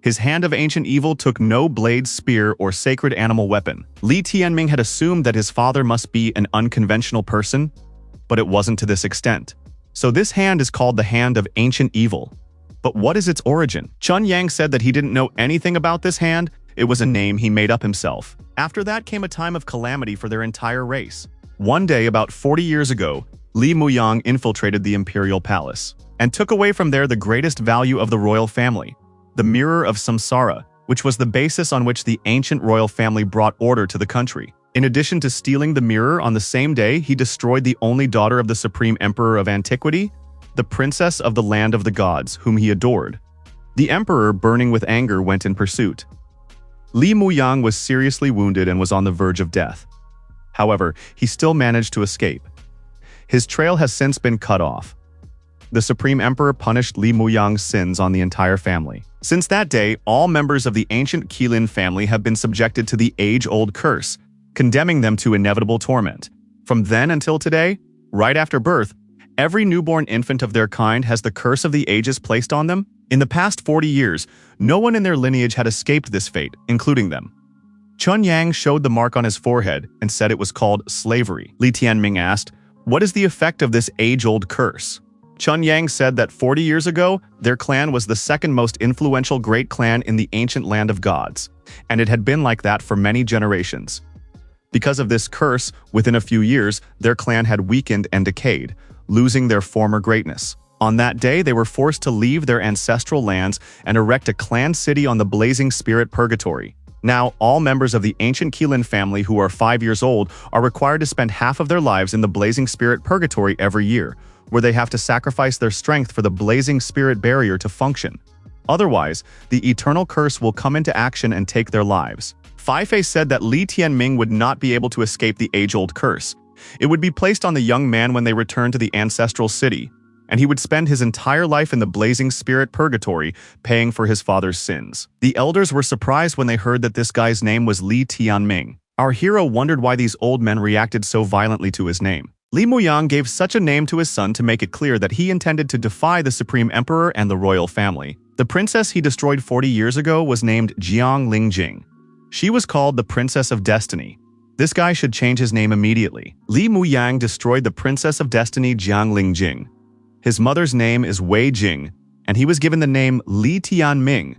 His hand of ancient evil took no blade, spear, or sacred animal weapon. Li Tianming had assumed that his father must be an unconventional person, but it wasn't to this extent. So this hand is called the Hand of Ancient Evil. But what is its origin? Chun Yang said that he didn't know anything about this hand. It was a name he made up himself. After that came a time of calamity for their entire race. One day, about 40 years ago, Li Muyang infiltrated the imperial palace and took away from there the greatest value of the royal family, the Mirror of Samsara, which was the basis on which the ancient royal family brought order to the country. In addition to stealing the mirror, on the same day, he destroyed the only daughter of the Supreme Emperor of Antiquity, the princess of the land of the gods, whom he adored. The emperor, burning with anger, went in pursuit. Li Muyang was seriously wounded and was on the verge of death. However, he still managed to escape. His trail has since been cut off. The Supreme Emperor punished Li Muyang's sins on the entire family. Since that day, all members of the ancient Qilin family have been subjected to the age-old curse, condemning them to inevitable torment. From then until today, right after birth, every newborn infant of their kind has the curse of the ages placed on them. In the past 40 years, no one in their lineage had escaped this fate, including them. Chun Yang showed the mark on his forehead and said it was called slavery. Li Tianming asked, "What is the effect of this age-old curse?" Chun Yang said that 40 years ago, their clan was the second most influential great clan in the ancient land of gods, and it had been like that for many generations. Because of this curse, within a few years, their clan had weakened and decayed, losing their former greatness. On that day, they were forced to leave their ancestral lands and erect a clan city on the blazing spirit purgatory. Now, all members of the ancient Qilin family who are 5 years old are required to spend half of their lives in the blazing spirit purgatory every year, where they have to sacrifice their strength for the blazing spirit barrier to function. Otherwise, the eternal curse will come into action and take their lives. Fei said that Li Tianming would not be able to escape the age-old curse. It would be placed on the young man when they return to the ancestral city, and he would spend his entire life in the blazing spirit purgatory, paying for his father's sins. The elders were surprised when they heard that this guy's name was Li Tianming. Our hero wondered why these old men reacted so violently to his name. Li Muyang gave such a name to his son to make it clear that he intended to defy the Supreme Emperor and the royal family. The princess he destroyed 40 years ago was named Jiang Lingjing. She was called the Princess of Destiny. This guy should change his name immediately. Li Muyang destroyed the Princess of Destiny Jiang Lingjing. His mother's name is Wei Jing, and he was given the name Li Tianming.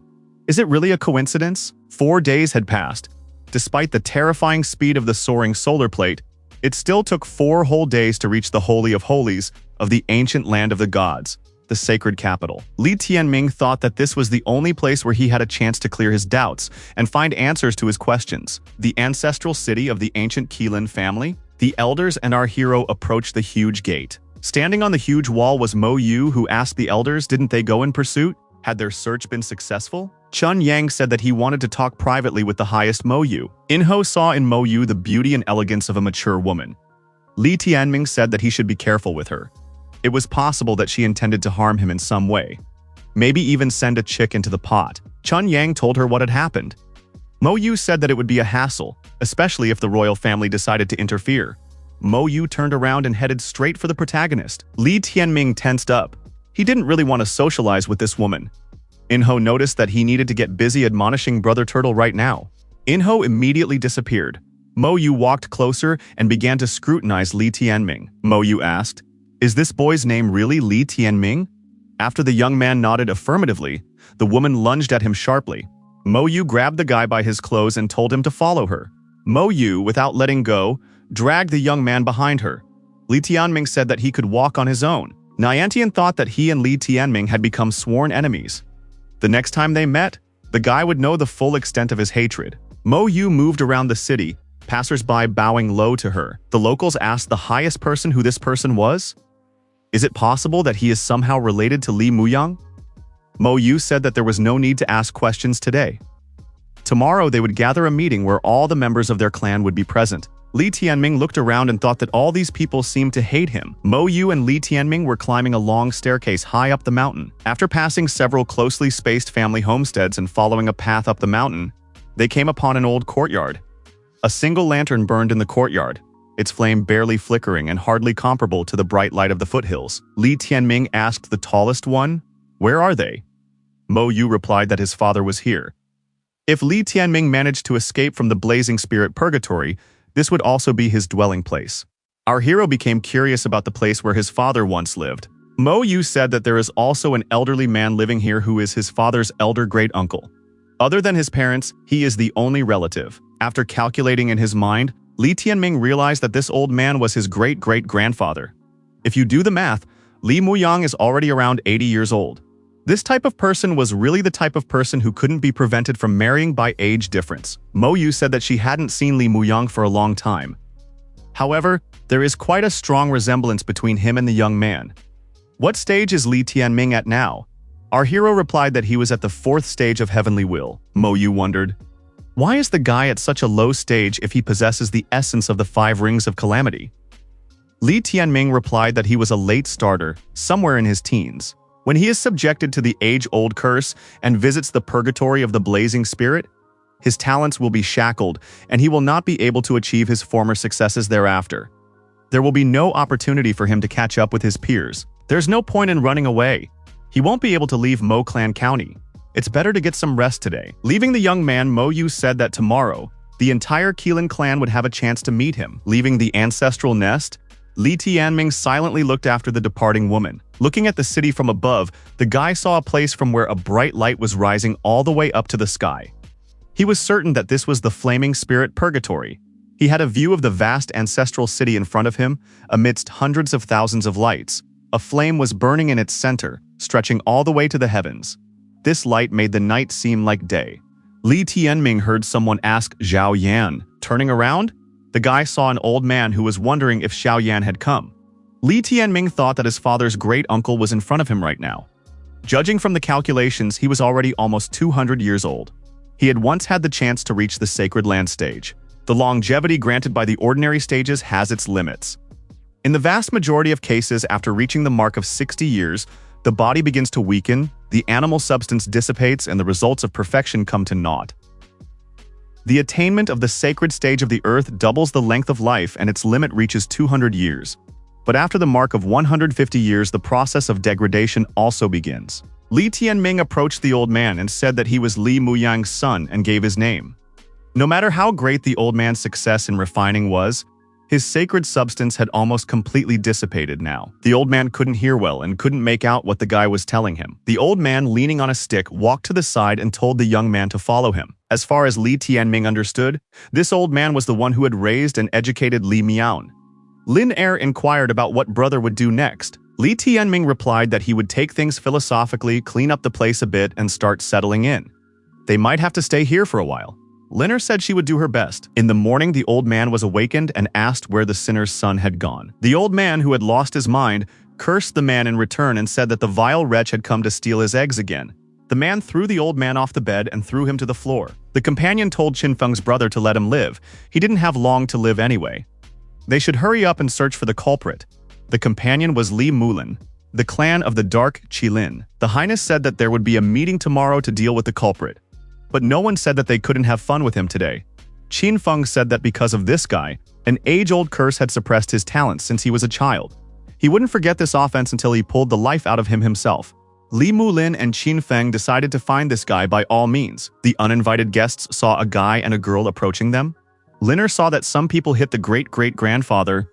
Is it really a coincidence? 4 days had passed. Despite the terrifying speed of the soaring solar plate, it still took 4 whole days to reach the Holy of Holies of the ancient land of the gods, the sacred capital. Li Tianming thought that this was the only place where he had a chance to clear his doubts and find answers to his questions. The ancestral city of the ancient Qilin family? The elders and our hero approached the huge gate. Standing on the huge wall was Mo Yu, who asked the elders didn't they go in pursuit? Had their search been successful? Chun Yang said that he wanted to talk privately with the highest Mo Yu. Enro saw in Mo Yu the beauty and elegance of a mature woman. Li Tianming said that he should be careful with her. It was possible that she intended to harm him in some way. Maybe even send a chick into the pot. Chun Yang told her what had happened. Mo Yu said that it would be a hassle, especially if the royal family decided to interfere. Mo Yu turned around and headed straight for the protagonist. Li Tianming tensed up. He didn't really want to socialize with this woman. Inho noticed that he needed to get busy admonishing Brother Turtle right now. Inho immediately disappeared. Mo Yu walked closer and began to scrutinize Li Tianming. Mo Yu asked, "Is this boy's name really Li Tianming?" After the young man nodded affirmatively, the woman lunged at him sharply. Mo Yu grabbed the guy by his clothes and told him to follow her. Mo Yu, without letting go, dragged the young man behind her. Li Tianming said that he could walk on his own. Niantian thought that he and Li Tianming had become sworn enemies. The next time they met, the guy would know the full extent of his hatred. Mo Yu moved around the city, passers-by bowing low to her. The locals asked the highest person who this person was. Is it possible that he is somehow related to Li Muyang? Mo Yu said that there was no need to ask questions today. Tomorrow they would gather a meeting where all the members of their clan would be present. Li Tianming looked around and thought that all these people seemed to hate him. Mo Yu and Li Tianming were climbing a long staircase high up the mountain. After passing several closely spaced family homesteads and following a path up the mountain, they came upon an old courtyard. A single lantern burned in the courtyard, its flame barely flickering and hardly comparable to the bright light of the foothills. Li Tianming asked the tallest one, "Where are they?" Mo Yu replied that his father was here. If Li Tianming managed to escape from the blazing spirit purgatory, this would also be his dwelling place. Our hero became curious about the place where his father once lived. Mo Yu said that there is also an elderly man living here who is his father's elder great-uncle. Other than his parents, he is the only relative. After calculating in his mind, Li Tianming realized that this old man was his great-great-grandfather. If you do the math, Li Muyang is already around 80 years old. This type of person was really the type of person who couldn't be prevented from marrying by age difference. Mo Yu said that she hadn't seen Li Muyang for a long time. However, there is quite a strong resemblance between him and the young man. What stage is Li Tianming at now? Our hero replied that he was at the 4th stage of Heavenly Will. Mo Yu wondered, why is the guy at such a low stage if he possesses the essence of the 5 rings of calamity? Li Tianming replied that he was a late starter, somewhere in his teens. When he is subjected to the age-old curse and visits the purgatory of the blazing spirit, his talents will be shackled and he will not be able to achieve his former successes thereafter. There will be no opportunity for him to catch up with his peers. There's no point in running away. He won't be able to leave Mo Clan County. It's better to get some rest today. Leaving the young man, Mo Yu said that tomorrow, the entire Keelan clan would have a chance to meet him. Leaving the ancestral nest, Li Tianming silently looked after the departing woman. Looking at the city from above, the guy saw a place from where a bright light was rising all the way up to the sky. He was certain that this was the flaming spirit purgatory. He had a view of the vast ancestral city in front of him, amidst hundreds of thousands of lights. A flame was burning in its center, stretching all the way to the heavens. This light made the night seem like day. Li Tianming heard someone ask Zhao Yan. Turning around, the guy saw an old man who was wondering if Xiao Yan had come. Li Tianming thought that his father's great-uncle was in front of him right now. Judging from the calculations, he was already almost 200 years old. He had once had the chance to reach the Sacred Land stage. The longevity granted by the ordinary stages has its limits. In the vast majority of cases, after reaching the mark of 60 years, the body begins to weaken, the animal substance dissipates, and the results of perfection come to naught. The attainment of the sacred stage of the earth doubles the length of life and its limit reaches 200 years. But after the mark of 150 years, the process of degradation also begins. Li Tianming approached the old man and said that he was Li Muyang's son and gave his name. No matter how great the old man's success in refining was, his sacred substance had almost completely dissipated now. The old man couldn't hear well and couldn't make out what the guy was telling him. The old man, leaning on a stick, walked to the side and told the young man to follow him. As far as Li Tianming understood, this old man was the one who had raised and educated Li Miao. Lin Er inquired about what brother would do next. Li Tianming replied that he would take things philosophically, clean up the place a bit, and start settling in. They might have to stay here for a while. Lin Er said she would do her best. In the morning, the old man was awakened and asked where the sinner's son had gone. The old man, who had lost his mind, cursed the man in return and said that the vile wretch had come to steal his eggs again. The man threw the old man off the bed and threw him to the floor. The companion told Qin Feng's brother to let him live. He didn't have long to live anyway. They should hurry up and search for the culprit. The companion was Li Mulin, the clan of the Dark Qilin. The Highness said that there would be a meeting tomorrow to deal with the culprit. But no one said that they couldn't have fun with him today. Qin Feng said that because of this guy, an age-old curse had suppressed his talents since he was a child. He wouldn't forget this offense until he pulled the life out of him himself. Li Mulin and Qin Feng decided to find this guy by all means. The uninvited guests saw a guy and a girl approaching them. Liner saw that some people hit the great-great-grandfather.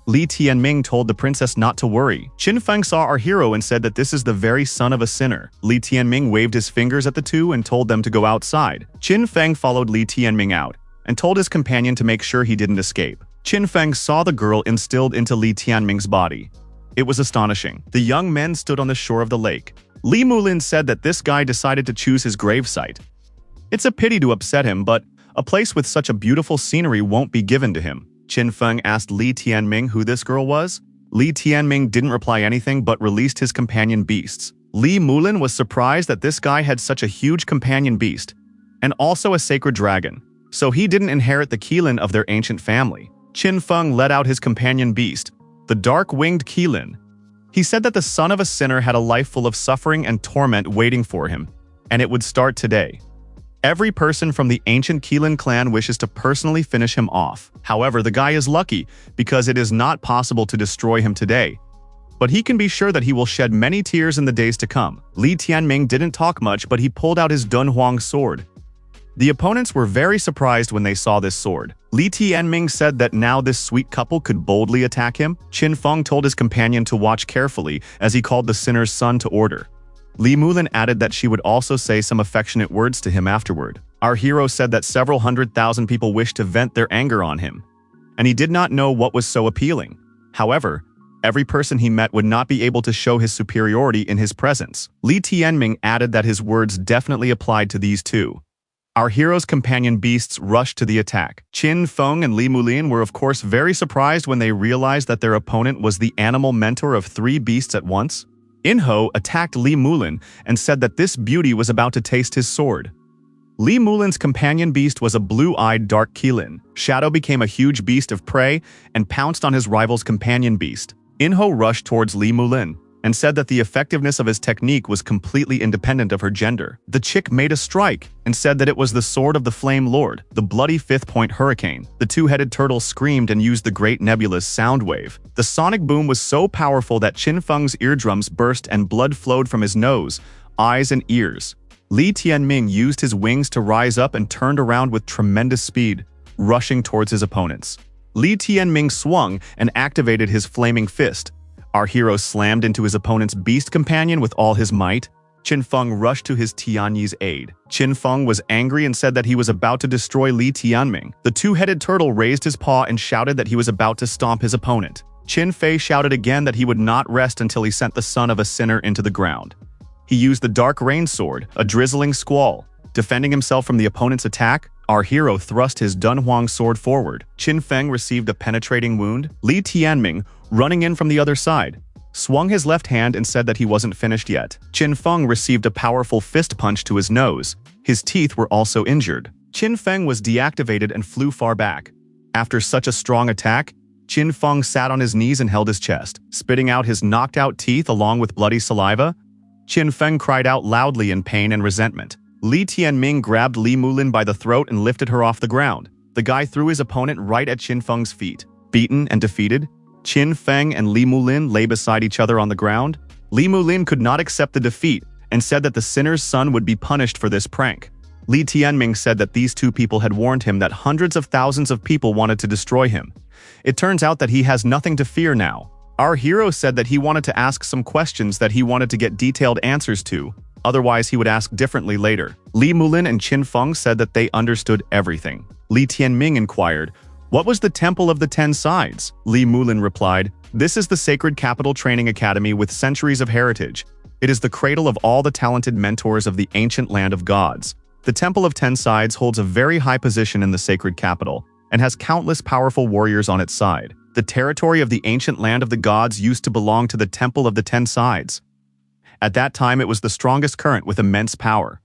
Li Tianming told the princess not to worry. Qin Feng saw our hero and said that this is the very son of a sinner. Li Tianming waved his fingers at the two and told them to go outside. Qin Feng followed Li Tianming out and told his companion to make sure he didn't escape. Qin Feng saw the girl instilled into Li Tianming's body. It was astonishing. The young men stood on the shore of the lake. Li Mulin said that this guy decided to choose his gravesite. It's a pity to upset him, but a place with such a beautiful scenery won't be given to him. Qin Feng asked Li Tianming who this girl was. Li Tianming didn't reply anything but released his companion beasts. Li Mulin was surprised that this guy had such a huge companion beast, and also a sacred dragon, so he didn't inherit the Qilin of their ancient family. Qin Feng let out his companion beast, the dark-winged Qilin. He said that the son of a sinner had a life full of suffering and torment waiting for him, and it would start today. Every person from the ancient Qilin clan wishes to personally finish him off. However, the guy is lucky because it is not possible to destroy him today. But he can be sure that he will shed many tears in the days to come. Li Tianming didn't talk much, but he pulled out his Dunhuang sword. The opponents were very surprised when they saw this sword. Li Tianming said that now this sweet couple could boldly attack him. Qin Feng told his companion to watch carefully as he called the sinner's son to order. Li Mulin added that she would also say some affectionate words to him afterward. Our hero said that several 100,000 people wished to vent their anger on him, and he did not know what was so appealing. However, every person he met would not be able to show his superiority in his presence. Li Tianming added that his words definitely applied to these two. Our hero's companion beasts rushed to the attack. Qin Feng and Li Mulin were of course very surprised when they realized that their opponent was the animal mentor of 3 beasts at once. Enro attacked Li Mulin and said that this beauty was about to taste his sword. Li Mulin's companion beast was a blue-eyed dark Qilin. Shadow became a huge beast of prey and pounced on his rival's companion beast. Enro rushed towards Li Mulin and said that the effectiveness of his technique was completely independent of her gender. The chick made a strike and said that it was the sword of the Flame Lord, the bloody 5th-point hurricane. The two-headed turtle screamed and used the great nebulous sound wave. The sonic boom was so powerful that Qin Feng's eardrums burst and blood flowed from his nose, eyes, and ears. Li Tianming used his wings to rise up and turned around with tremendous speed, rushing towards his opponents. Li Tianming swung and activated his flaming fist. Our hero slammed into his opponent's beast companion with all his might. Qin Feng rushed to his Tianyi's aid. Qin Feng was angry and said that he was about to destroy Li Tianming. The two-headed turtle raised his paw and shouted that he was about to stomp his opponent. Qin Fei shouted again that he would not rest until he sent the son of a sinner into the ground. He used the dark rain sword, a drizzling squall. Defending himself from the opponent's attack, our hero thrust his Dunhuang sword forward. Qin Feng received a penetrating wound. Li Tianming, running in from the other side, swung his left hand and said that he wasn't finished yet. Qin Feng received a powerful fist punch to his nose. His teeth were also injured. Qin Feng was deactivated and flew far back. After such a strong attack, Qin Feng sat on his knees and held his chest. Spitting out his knocked-out teeth along with bloody saliva, Qin Feng cried out loudly in pain and resentment. Li Tianming grabbed Li Mulin by the throat and lifted her off the ground. The guy threw his opponent right at Qin Feng's feet. Beaten and defeated, Qin Feng and Li Mulin lay beside each other on the ground. Li Mulin could not accept the defeat and said that the sinner's son would be punished for this prank. Li Tianming said that these two people had warned him that hundreds of thousands of people wanted to destroy him. It turns out that he has nothing to fear now. Our hero said that he wanted to ask some questions that he wanted to get detailed answers to, otherwise he would ask differently later. Li Mulin and Qin Feng said that they understood everything. Li Tianming inquired, "What was the Temple of the 10 Sides?" Li Mulin replied, "This is the sacred capital training academy with centuries of heritage. It is the cradle of all the talented mentors of the ancient land of gods. The Temple of 10 Sides holds a very high position in the sacred capital and has countless powerful warriors on its side. The territory of the ancient land of the gods used to belong to the Temple of the 10 Sides. At that time, it was the strongest current with immense power.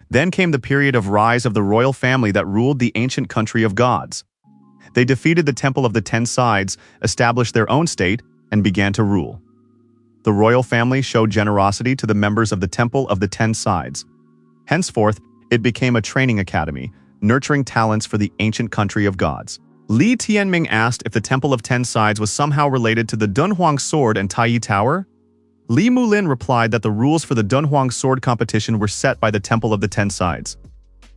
Then came the period of rise of the royal family that ruled the ancient country of gods. They defeated the Temple of the 10 Sides, established their own state, and began to rule. The royal family showed generosity to the members of the Temple of the 10 Sides. Henceforth, it became a training academy, nurturing talents for the ancient country of gods." Li Tianming asked if the Temple of 10 Sides was somehow related to the Dunhuang Sword and Taiyi Tower. Li Mulin replied that the rules for the Dunhuang Sword competition were set by the Temple of the 10 Sides.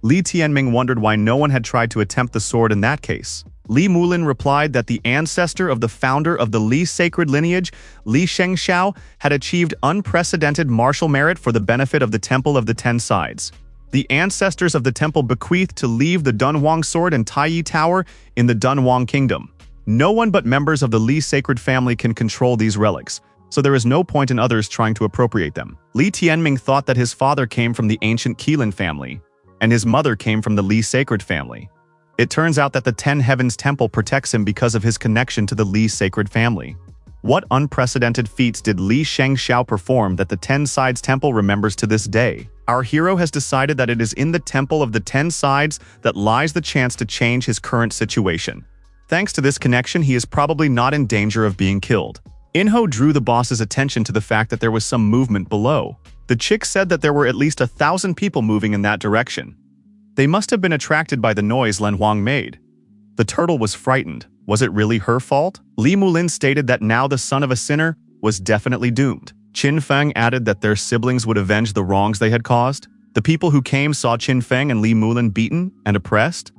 Li Tianming wondered why no one had tried to attempt the sword in that case. Li Mulin replied that the ancestor of the founder of the Li sacred lineage, Li Shengxiao, had achieved unprecedented martial merit for the benefit of the Temple of the 10 Sides. The ancestors of the temple bequeathed to leave the Dunhuang Sword and Taiyi Tower in the Dunhuang Kingdom. No one but members of the Li sacred family can control these relics, so there is no point in others trying to appropriate them. Li Tianming thought that his father came from the ancient Qilin family, and his mother came from the Li sacred family. It turns out that the 10 Heavens Temple protects him because of his connection to the Li sacred family. What unprecedented feats did Li Shengxiao perform that the Ten Sides Temple remembers to this day? Our hero has decided that it is in the Temple of the Ten Sides that lies the chance to change his current situation. Thanks to this connection, he is probably not in danger of being killed. Inho drew the boss's attention to the fact that there was some movement below. The chick said that there were at least 1,000 people moving in that direction. They must have been attracted by the noise Len Huang made. The turtle was frightened. Was it really her fault? Li Mulin stated that now the son of a sinner was definitely doomed. Qin Feng added that their siblings would avenge the wrongs they had caused. The people who came saw Qin Feng and Li Mulin beaten and oppressed.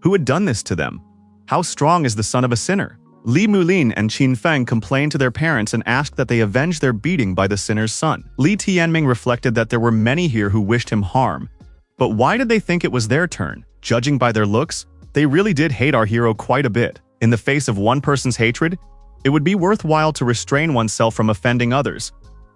Who had done this to them? How strong is the son of a sinner? Li Mulin and Qin Feng complained to their parents and asked that they avenge their beating by the sinner's son. Li Tianming reflected that there were many here who wished him harm. But why did they think it was their turn? Judging by their looks, they really did hate our hero quite a bit. In the face of one person's hatred, it would be worthwhile to restrain oneself from offending others.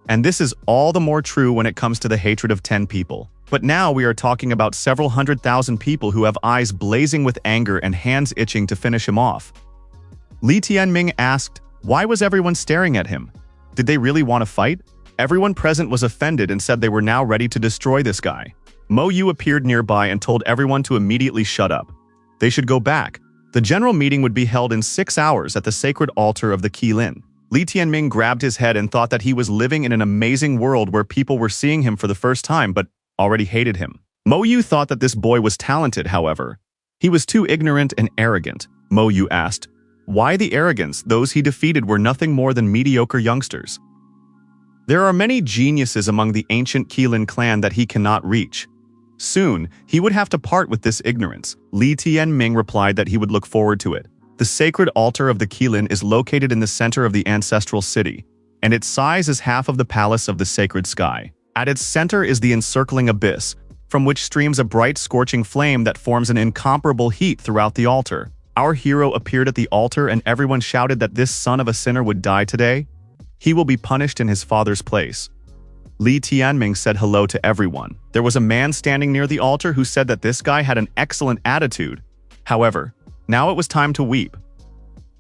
And this is all the more true when it comes to the hatred of 10 people. But now we are talking about several 100,000 people who have eyes blazing with anger and hands itching to finish him off. Li Tianming asked, why was everyone staring at him? Did they really want to fight? Everyone present was offended and said they were now ready to destroy this guy. Mo Yu appeared nearby and told everyone to immediately shut up. They should go back. The general meeting would be held in 6 hours at the sacred altar of the Qilin. Li Tianming grabbed his head and thought that he was living in an amazing world where people were seeing him for the first time but already hated him. Mo Yu thought that this boy was talented, however. He was too ignorant and arrogant. Mo Yu asked, why the arrogance? Those he defeated were nothing more than mediocre youngsters. There are many geniuses among the ancient Qilin clan that he cannot reach. Soon, he would have to part with this ignorance. Li Tianming replied that he would look forward to it. The sacred altar of the Qilin is located in the center of the ancestral city, and its size is half of the palace of the sacred sky. At its center is the encircling abyss, from which streams a bright scorching flame that forms an incomparable heat throughout the altar. Our hero appeared at the altar and everyone shouted that this son of a sinner would die today. He will be punished in his father's place. Li Tianming said hello to everyone. There was a man standing near the altar who said that this guy had an excellent attitude. However, now it was time to weep.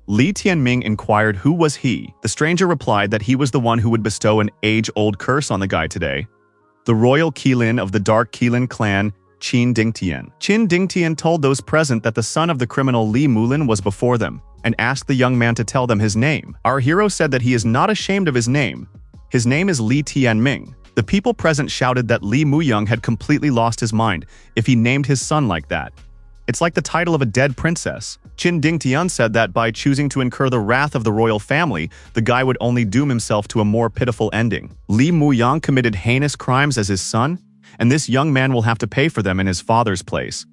Li Tianming inquired who was he. The stranger replied that he was the one who would bestow an age-old curse on the guy today. The royal Qilin of the Dark Qilin clan, Qin Dingtian. Qin Dingtian told those present that the son of the criminal Li Mulin was before them, and asked the young man to tell them his name. Our hero said that he is not ashamed of his name. His name is Li Tianming. The people present shouted that Li Muyang had completely lost his mind if he named his son like that. It's like the title of a dead princess. Qin Dingtian said that by choosing to incur the wrath of the royal family, the guy would only doom himself to a more pitiful ending. Li Muyang committed heinous crimes as his son, and this young man will have to pay for them in his father's place.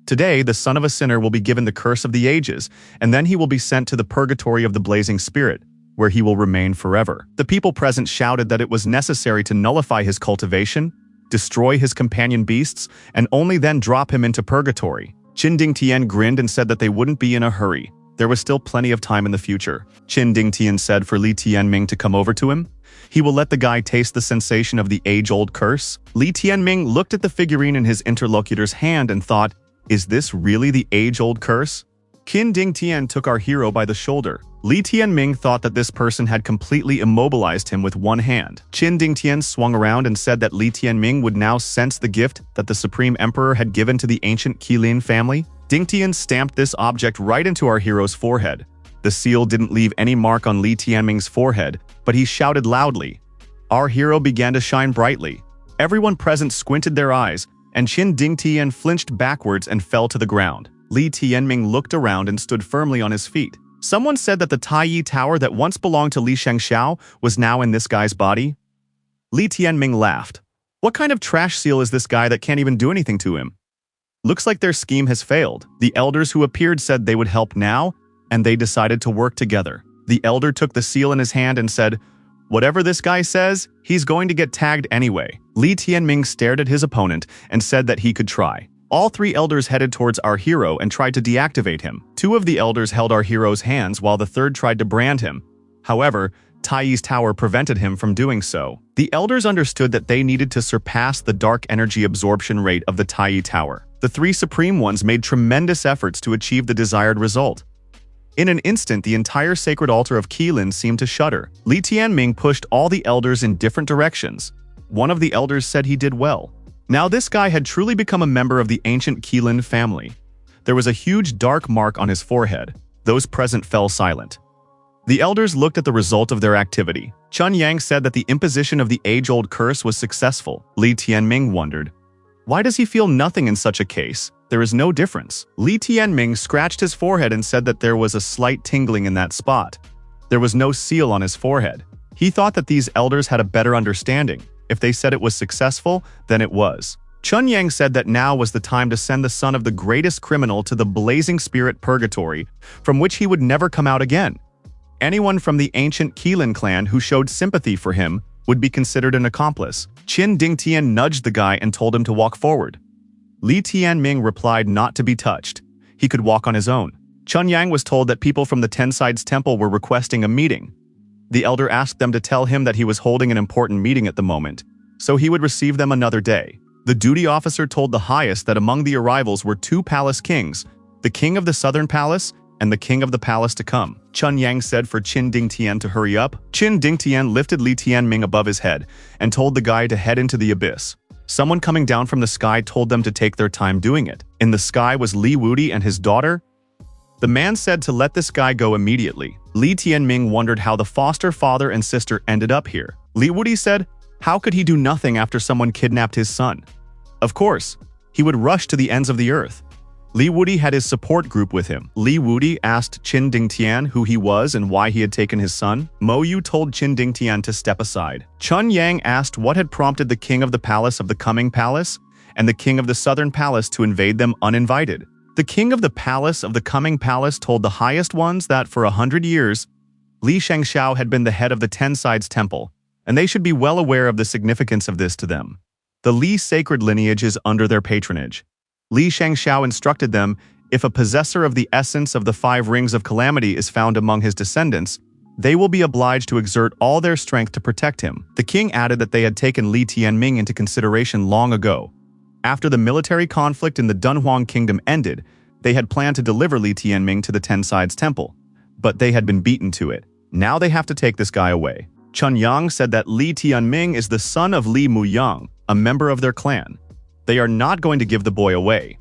Today, the son of a sinner will be given the curse of the ages, and then he will be sent to the purgatory of the blazing spirit, where he will remain forever. The people present shouted that it was necessary to nullify his cultivation, destroy his companion beasts, and only then drop him into purgatory. Qin Dingtian grinned and said that they wouldn't be in a hurry. There was still plenty of time in the future. Qin Dingtian said for Li Tianming to come over to him. He will let the guy taste the sensation of the age-old curse. Li Tianming looked at the figurine in his interlocutor's hand and thought, is this really the age-old curse? Qin Dingtian took our hero by the shoulder. Li Tianming thought that this person had completely immobilized him with one hand. Qin Dingtian swung around and said that Li Tianming would now sense the gift that the Supreme Emperor had given to the ancient Qilin family. Dingtian stamped this object right into our hero's forehead. The seal didn't leave any mark on Li Tianming's forehead, but he shouted loudly. Our hero began to shine brightly. Everyone present squinted their eyes, and Qin Dingtian flinched backwards and fell to the ground. Li Tianming looked around and stood firmly on his feet. Someone said that the Taiyi Tower that once belonged to Li Shengxiao was now in this guy's body. Li Tianming laughed. What kind of trash seal is this guy that can't even do anything to him? Looks like their scheme has failed. The elders who appeared said they would help now, and they decided to work together. The elder took the seal in his hand and said, whatever this guy says, he's going to get tagged anyway. Li Tianming stared at his opponent and said that he could try. All three elders headed towards our hero and tried to deactivate him. Two of the elders held our hero's hands while the third tried to brand him. However, Taiyi's tower prevented him from doing so. The elders understood that they needed to surpass the dark energy absorption rate of the Taiyi tower. The three supreme ones made tremendous efforts to achieve the desired result. In an instant, the entire sacred altar of Qilin seemed to shudder. Li Tianming pushed all the elders in different directions. One of the elders said he did well. Now this guy had truly become a member of the ancient Qilin family. There was a huge dark mark on his forehead. Those present fell silent. The elders looked at the result of their activity. Chun Yang said that the imposition of the age-old curse was successful. Li Tianming wondered, why does he feel nothing in such a case? There is no difference. Li Tianming scratched his forehead and said that there was a slight tingling in that spot. There was no seal on his forehead. He thought that these elders had a better understanding. If they said it was successful, then it was. Chun Yang said that now was the time to send the son of the greatest criminal to the blazing spirit purgatory, from which he would never come out again. Anyone from the ancient Qilin clan who showed sympathy for him would be considered an accomplice. Qin Dingtian nudged the guy and told him to walk forward. Li Tianming replied not to be touched. He could walk on his own. Chun Yang was told that people from the Ten Sides Temple were requesting a meeting. The elder asked them to tell him that he was holding an important meeting at the moment, so he would receive them another day. The duty officer told the highest that among the arrivals were 2 palace kings, the king of the southern palace and the king of the palace to come. Chun Yang said for Qin Dingtian to hurry up. Qin Dingtian lifted Li Tianming above his head and told the guy to head into the abyss. Someone coming down from the sky told them to take their time doing it. In the sky was Li Wudi and his daughter. The man said to let this guy go immediately. Li Tianming wondered how the foster father and sister ended up here. Li Wudi said, how could he do nothing after someone kidnapped his son? Of course, he would rush to the ends of the earth. Li Wudi had his support group with him. Li Wudi asked Qin Dingtian who he was and why he had taken his son. Mo Yu told Qin Dingtian to step aside. Chun Yang asked what had prompted the king of the palace of the coming palace and the king of the southern palace to invade them uninvited. The king of the palace of the coming palace told the highest ones that for 100 years, Li Shengxiao had been the head of the Ten Sides Temple, and they should be well aware of the significance of this to them. The Li sacred lineage is under their patronage. Li Shengxiao instructed them, if a possessor of the essence of the 5 rings of calamity is found among his descendants, they will be obliged to exert all their strength to protect him. The king added that they had taken Li Tianming into consideration long ago. After the military conflict in the Dunhuang kingdom ended, they had planned to deliver Li Tianming to the Ten Sides Temple, but they had been beaten to it. Now they have to take this guy away. Chun Yang said that Li Tianming is the son of Li Muyang, a member of their clan. They are not going to give the boy away.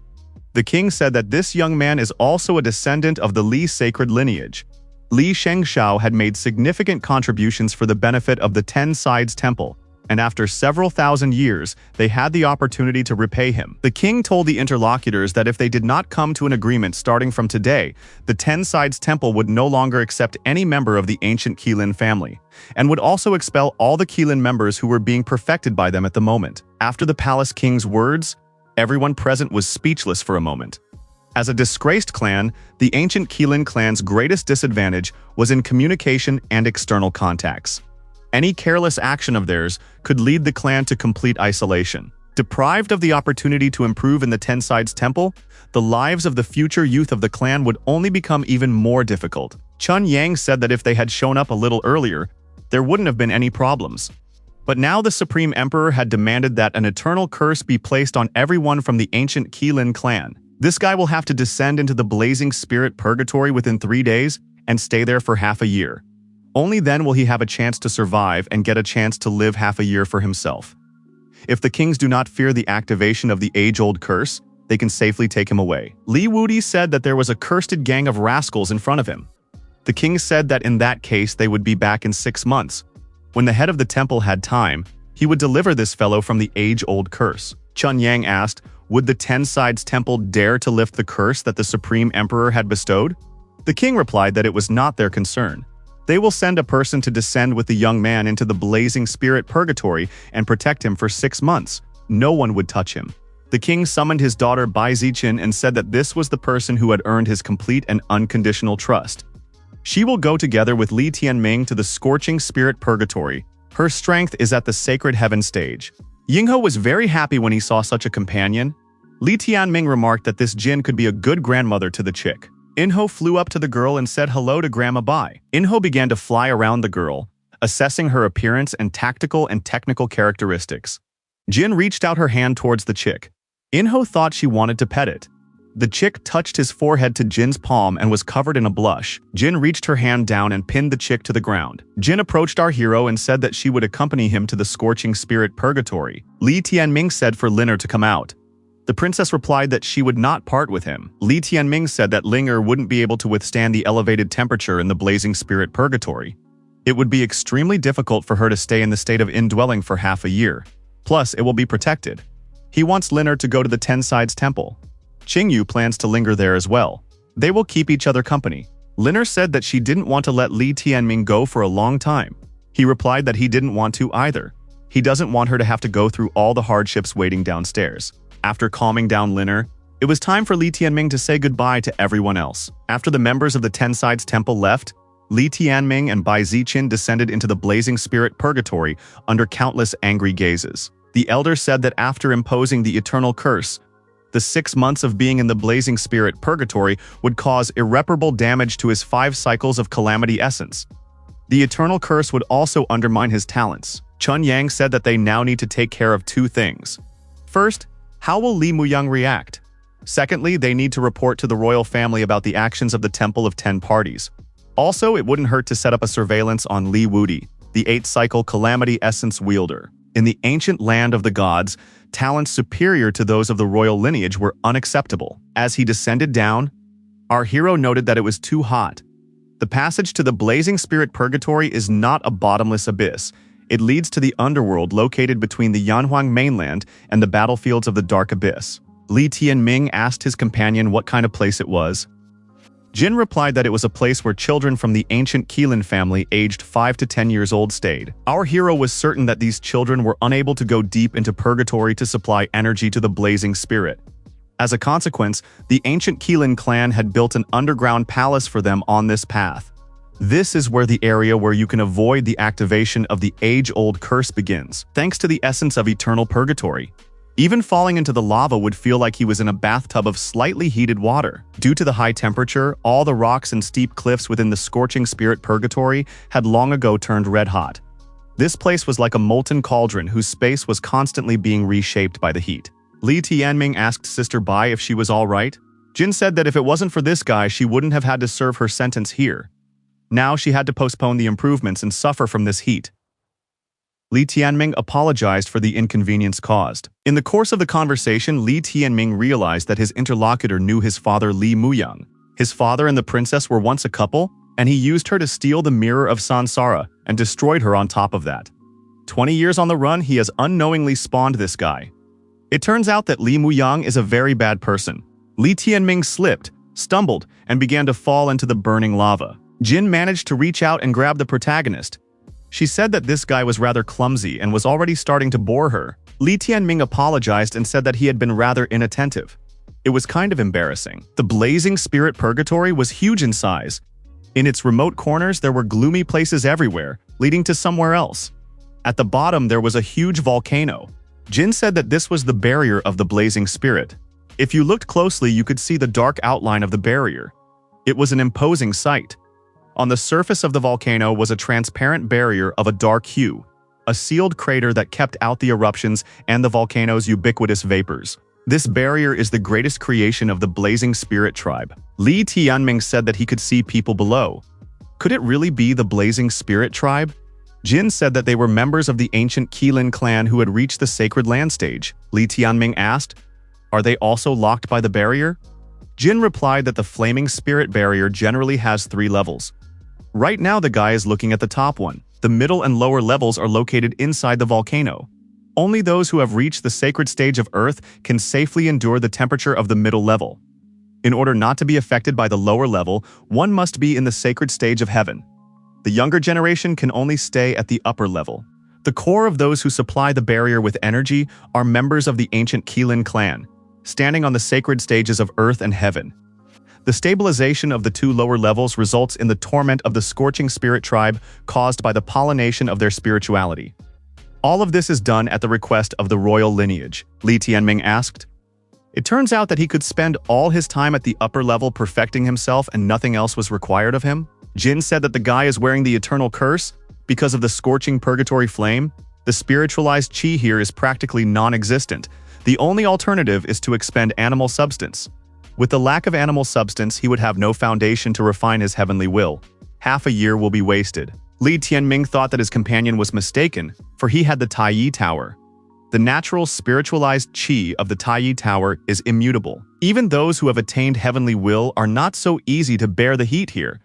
The king said that this young man is also a descendant of the Li sacred lineage. Li Shengxiao had made significant contributions for the benefit of the Ten Sides Temple, and after several thousand years, they had the opportunity to repay him. The king told the interlocutors that if they did not come to an agreement starting from today, the Ten Sides Temple would no longer accept any member of the ancient Qilin family, and would also expel all the Qilin members who were being perfected by them at the moment. After the palace king's words, everyone present was speechless for a moment. As a disgraced clan, the ancient Qilin clan's greatest disadvantage was in communication and external contacts. Any careless action of theirs could lead the clan to complete isolation. Deprived of the opportunity to improve in the Ten Sides Temple, the lives of the future youth of the clan would only become even more difficult. Chun Yang said that if they had shown up a little earlier, there wouldn't have been any problems. But now the Supreme Emperor had demanded that an eternal curse be placed on everyone from the ancient Qilin clan. This guy will have to descend into the blazing spirit purgatory within 3 days and stay there for half a year. Only then will he have a chance to survive and get a chance to live half a year for himself. If the kings do not fear the activation of the age-old curse, they can safely take him away. Li Wudi said that there was a cursed gang of rascals in front of him. The king said that in that case they would be back in 6 months. When the head of the temple had time, he would deliver this fellow from the age-old curse. Chun Yang asked, would the Ten Sides Temple dare to lift the curse that the Supreme Emperor had bestowed? The king replied that it was not their concern. They will send a person to descend with the young man into the blazing spirit purgatory and protect him for 6 months. No one would touch him. The king summoned his daughter Bai Ziqin and said that this was the person who had earned his complete and unconditional trust. She will go together with Li Tianming to the scorching spirit purgatory. Her strength is at the sacred heaven stage. Yinghe was very happy when he saw such a companion. Li Tianming remarked that this Jin could be a good grandmother to the chick. Inho flew up to the girl and said hello to Grandma Bai. Inho began to fly around the girl, assessing her appearance and tactical and technical characteristics. Jin reached out her hand towards the chick. Inho thought she wanted to pet it. The chick touched his forehead to Jin's palm and was covered in a blush. Jin reached her hand down and pinned the chick to the ground. Jin approached our hero and said that she would accompany him to the scorching spirit purgatory. Li Tianming said for Liner to come out. The princess replied that she would not part with him. Li Tianming said that Linger wouldn't be able to withstand the elevated temperature in the blazing spirit purgatory. It would be extremely difficult for her to stay in the state of indwelling for half a year. Plus, it will be protected. He wants Liner to go to the Ten Sides Temple. Qingyu plans to linger there as well. They will keep each other company. Liner said that she didn't want to let Li Tianming go for a long time. He replied that he didn't want to either. He doesn't want her to have to go through all the hardships waiting downstairs. After calming down Liner, it was time for Li Tianming to say goodbye to everyone else. After the members of the Ten Sides Temple left, Li Tianming and Bai Ziqin descended into the blazing spirit purgatory under countless angry gazes. The elder said that after imposing the eternal curse, the 6 months of being in the blazing spirit purgatory would cause irreparable damage to his 5 cycles of calamity essence. The eternal curse would also undermine his talents. Chun Yang said that they now need to take care of 2 things. First, how will Li Muyang react? Secondly, they need to report to the royal family about the actions of the Temple of 10 Parties. Also, it wouldn't hurt to set up a surveillance on Li Wudi, the 8-cycle calamity essence wielder. In the ancient land of the gods, talents superior to those of the royal lineage were unacceptable. As he descended down, our hero noted that it was too hot. The passage to the blazing spirit purgatory is not a bottomless abyss. It leads to the underworld located between the Yanhuang mainland and the battlefields of the Dark Abyss. Li Tianming asked his companion what kind of place it was. Jin replied that it was a place where children from the ancient Qilin family aged 5 to 10 years old stayed. Our hero was certain that these children were unable to go deep into purgatory to supply energy to the blazing spirit. As a consequence, the ancient Qilin clan had built an underground palace for them on this path. This is where the area where you can avoid the activation of the age-old curse begins, thanks to the essence of eternal purgatory. Even falling into the lava would feel like he was in a bathtub of slightly heated water. Due to the high temperature, all the rocks and steep cliffs within the scorching spirit purgatory had long ago turned red hot. This place was like a molten cauldron whose space was constantly being reshaped by the heat. Li Tianming asked Sister Bai if she was all right. Jin said that if it wasn't for this guy, she wouldn't have had to serve her sentence here. Now she had to postpone the improvements and suffer from this heat. Li Tianming apologized for the inconvenience caused. In the course of the conversation, Li Tianming realized that his interlocutor knew his father Li Muyang. His father and the princess were once a couple, and he used her to steal the mirror of Sansara and destroyed her on top of that. 20 years on the run, he has unknowingly spawned this guy. It turns out that Li Muyang is a very bad person. Li Tianming slipped, stumbled, and began to fall into the burning lava. Jin managed to reach out and grab the protagonist. She said that this guy was rather clumsy and was already starting to bore her. Li Tianming apologized and said that he had been rather inattentive. It was kind of embarrassing. The blazing spirit purgatory was huge in size. In its remote corners, there were gloomy places everywhere, leading to somewhere else. At the bottom, there was a huge volcano. Jin said that this was the barrier of the blazing spirit. If you looked closely, you could see the dark outline of the barrier. It was an imposing sight. On the surface of the volcano was a transparent barrier of a dark hue, a sealed crater that kept out the eruptions and the volcano's ubiquitous vapors. This barrier is the greatest creation of the blazing spirit tribe. Li Tianming said that he could see people below. Could it really be the blazing spirit tribe? Jin said that they were members of the ancient Qilin clan who had reached the sacred land stage. Li Tianming asked, "Are they also locked by the barrier?" Jin replied that the flaming spirit barrier generally has 3 levels. Right now, the guy is looking at the top one. The middle and lower levels are located inside the volcano. Only those who have reached the sacred stage of Earth can safely endure the temperature of the middle level. In order not to be affected by the lower level, one must be in the sacred stage of heaven. The younger generation can only stay at the upper level. The core of those who supply the barrier with energy are members of the ancient Qilin clan, standing on the sacred stages of Earth and Heaven. The stabilization of the 2 lower levels results in the torment of the scorching spirit tribe caused by the pollination of their spirituality. All of this is done at the request of the royal lineage, Li Tianming asked. It turns out that he could spend all his time at the upper level perfecting himself and nothing else was required of him. Jin said that the guy is wearing the eternal curse because of the scorching purgatory flame. The spiritualized chi here is practically non-existent. The only alternative is to expend animal substance. With the lack of animal substance, he would have no foundation to refine his heavenly will. Half a year will be wasted. Li Tianming thought that his companion was mistaken, for he had the Taiyi Tower. The natural spiritualized qi of the Taiyi Tower is immutable. Even those who have attained heavenly will are not so easy to bear the heat here.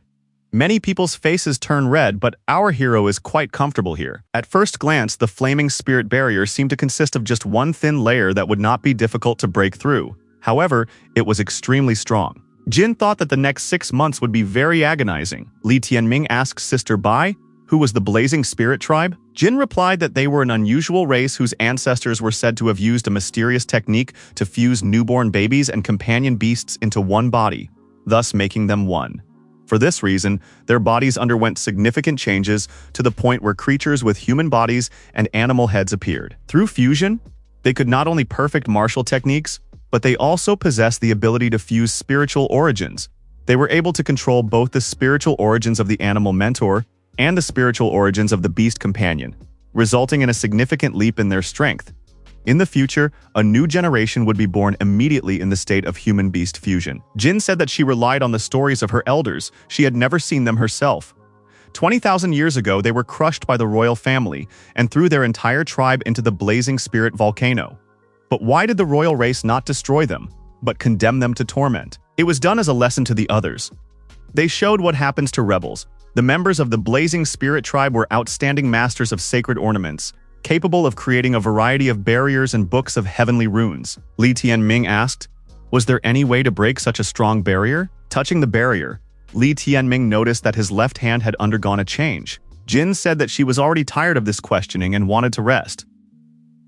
Many people's faces turn red, but our hero is quite comfortable here. At first glance, the flaming spirit barrier seemed to consist of just one thin layer that would not be difficult to break through. However, it was extremely strong. Jin thought that the next 6 months would be very agonizing. Li Tianming asked Sister Bai, who was the Blazing Spirit Tribe. Jin replied that they were an unusual race whose ancestors were said to have used a mysterious technique to fuse newborn babies and companion beasts into one body, thus making them one. For this reason, their bodies underwent significant changes to the point where creatures with human bodies and animal heads appeared. Through fusion, they could not only perfect martial techniques, but they also possessed the ability to fuse spiritual origins. They were able to control both the spiritual origins of the animal mentor and the spiritual origins of the beast companion, resulting in a significant leap in their strength. In the future, a new generation would be born immediately in the state of human-beast fusion. Jin said that she relied on the stories of her elders. She had never seen them herself. 20,000 years ago, they were crushed by the royal family and threw their entire tribe into the blazing spirit volcano. But why did the royal race not destroy them, but condemn them to torment? It was done as a lesson to the others. They showed what happens to rebels. The members of the Blazing Spirit Tribe were outstanding masters of sacred ornaments, capable of creating a variety of barriers and books of heavenly runes. Li Tianming asked, was there any way to break such a strong barrier? Touching the barrier, Li Tianming noticed that his left hand had undergone a change. Jin said that she was already tired of this questioning and wanted to rest.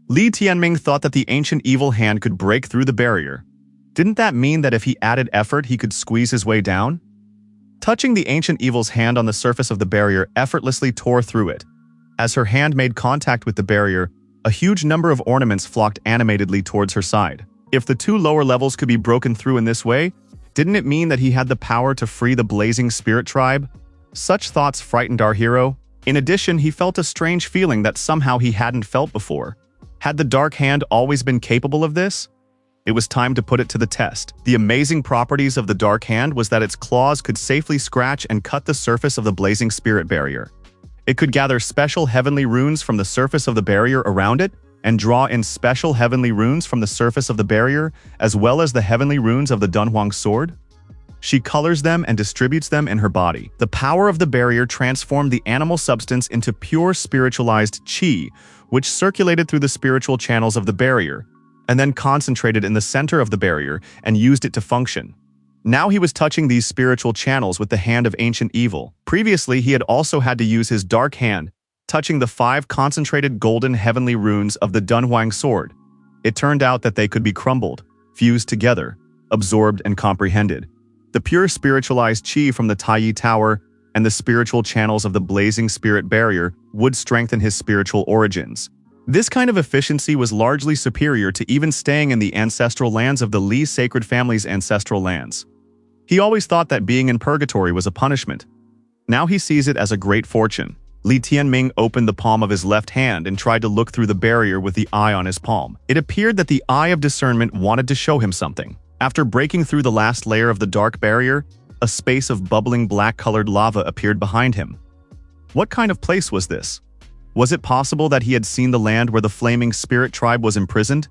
Li Tianming thought that the ancient evil hand could break through the barrier. Didn't that mean that if he added effort, he could squeeze his way down? Touching the ancient evil's hand on the surface of the barrier effortlessly tore through it. As her hand made contact with the barrier, a huge number of ornaments flocked animatedly towards her side. If the 2 lower levels could be broken through in this way, didn't it mean that he had the power to free the Blazing Spirit Tribe? Such thoughts frightened our hero. In addition, he felt a strange feeling that somehow he hadn't felt before. Had the Dark Hand always been capable of this? It was time to put it to the test. The amazing properties of the Dark Hand was that its claws could safely scratch and cut the surface of the Blazing Spirit Barrier. It could gather special heavenly runes from the surface of the barrier around it, and draw in special heavenly runes from the surface of the barrier, as well as the heavenly runes of the Dunhuang sword. She colors them and distributes them in her body. The power of the barrier transformed the animal substance into pure spiritualized qi, which circulated through the spiritual channels of the barrier, and then concentrated in the center of the barrier and used it to function. Now he was touching these spiritual channels with the hand of ancient evil. Previously, he had also had to use his dark hand, touching the 5 concentrated golden heavenly runes of the Dunhuang sword. It turned out that they could be crumbled, fused together, absorbed and comprehended. The pure spiritualized qi from the Taiyi Tower and the spiritual channels of the Blazing Spirit Barrier would strengthen his spiritual origins. This kind of efficiency was largely superior to even staying in the ancestral lands of the Li sacred family's ancestral lands. He always thought that being in purgatory was a punishment. Now he sees it as a great fortune. Li Tianming opened the palm of his left hand and tried to look through the barrier with the eye on his palm. It appeared that the eye of discernment wanted to show him something. After breaking through the last layer of the dark barrier, a space of bubbling black-colored lava appeared behind him. What kind of place was this? Was it possible that he had seen the land where the flaming spirit tribe was imprisoned?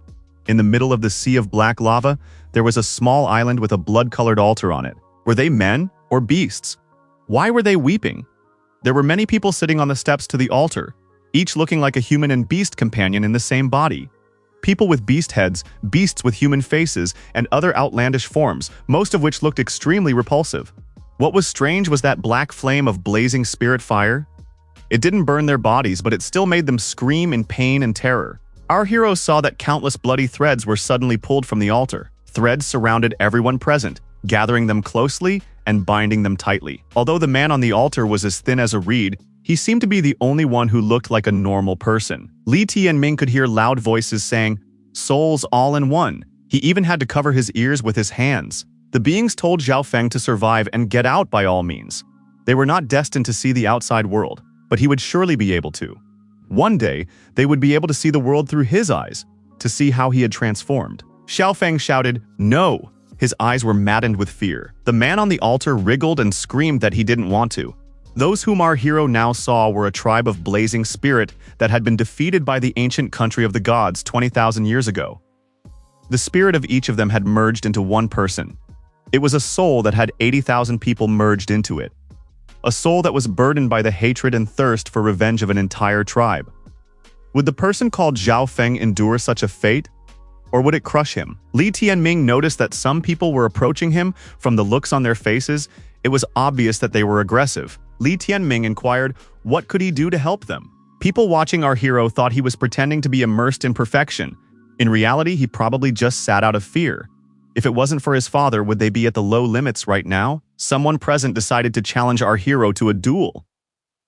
In the middle of the sea of black lava, there was a small island with a blood-colored altar on it. Were they men or beasts? Why were they weeping? There were many people sitting on the steps to the altar, each looking like a human and beast companion in the same body. People with beast heads, beasts with human faces, and other outlandish forms, most of which looked extremely repulsive. What was strange was that black flame of blazing spirit fire. It didn't burn their bodies, but it still made them scream in pain and terror. Our hero saw that countless bloody threads were suddenly pulled from the altar. Threads surrounded everyone present, gathering them closely and binding them tightly. Although the man on the altar was as thin as a reed, he seemed to be the only one who looked like a normal person. Li Tianming could hear loud voices saying, "Souls all in one." He even had to cover his ears with his hands. The beings told Zhao Feng to survive and get out by all means. They were not destined to see the outside world, but he would surely be able to. One day, they would be able to see the world through his eyes, to see how he had transformed. Xiao Feng shouted, "No!" His eyes were maddened with fear. The man on the altar wriggled and screamed that he didn't want to. Those whom our hero now saw were a tribe of blazing spirit that had been defeated by the ancient country of the gods 20,000 years ago. The spirit of each of them had merged into one person. It was a soul that had 80,000 people merged into it. A soul that was burdened by the hatred and thirst for revenge of an entire tribe. Would the person called Zhao Feng endure such a fate? Or would it crush him? Li Tianming noticed that some people were approaching him. From the looks on their faces, it was obvious that they were aggressive. Li Tianming inquired, what could he do to help them? People watching our hero thought he was pretending to be immersed in perfection. In reality, he probably just sat out of fear. If it wasn't for his father, would they be at the low limits right now? Someone present decided to challenge our hero to a duel.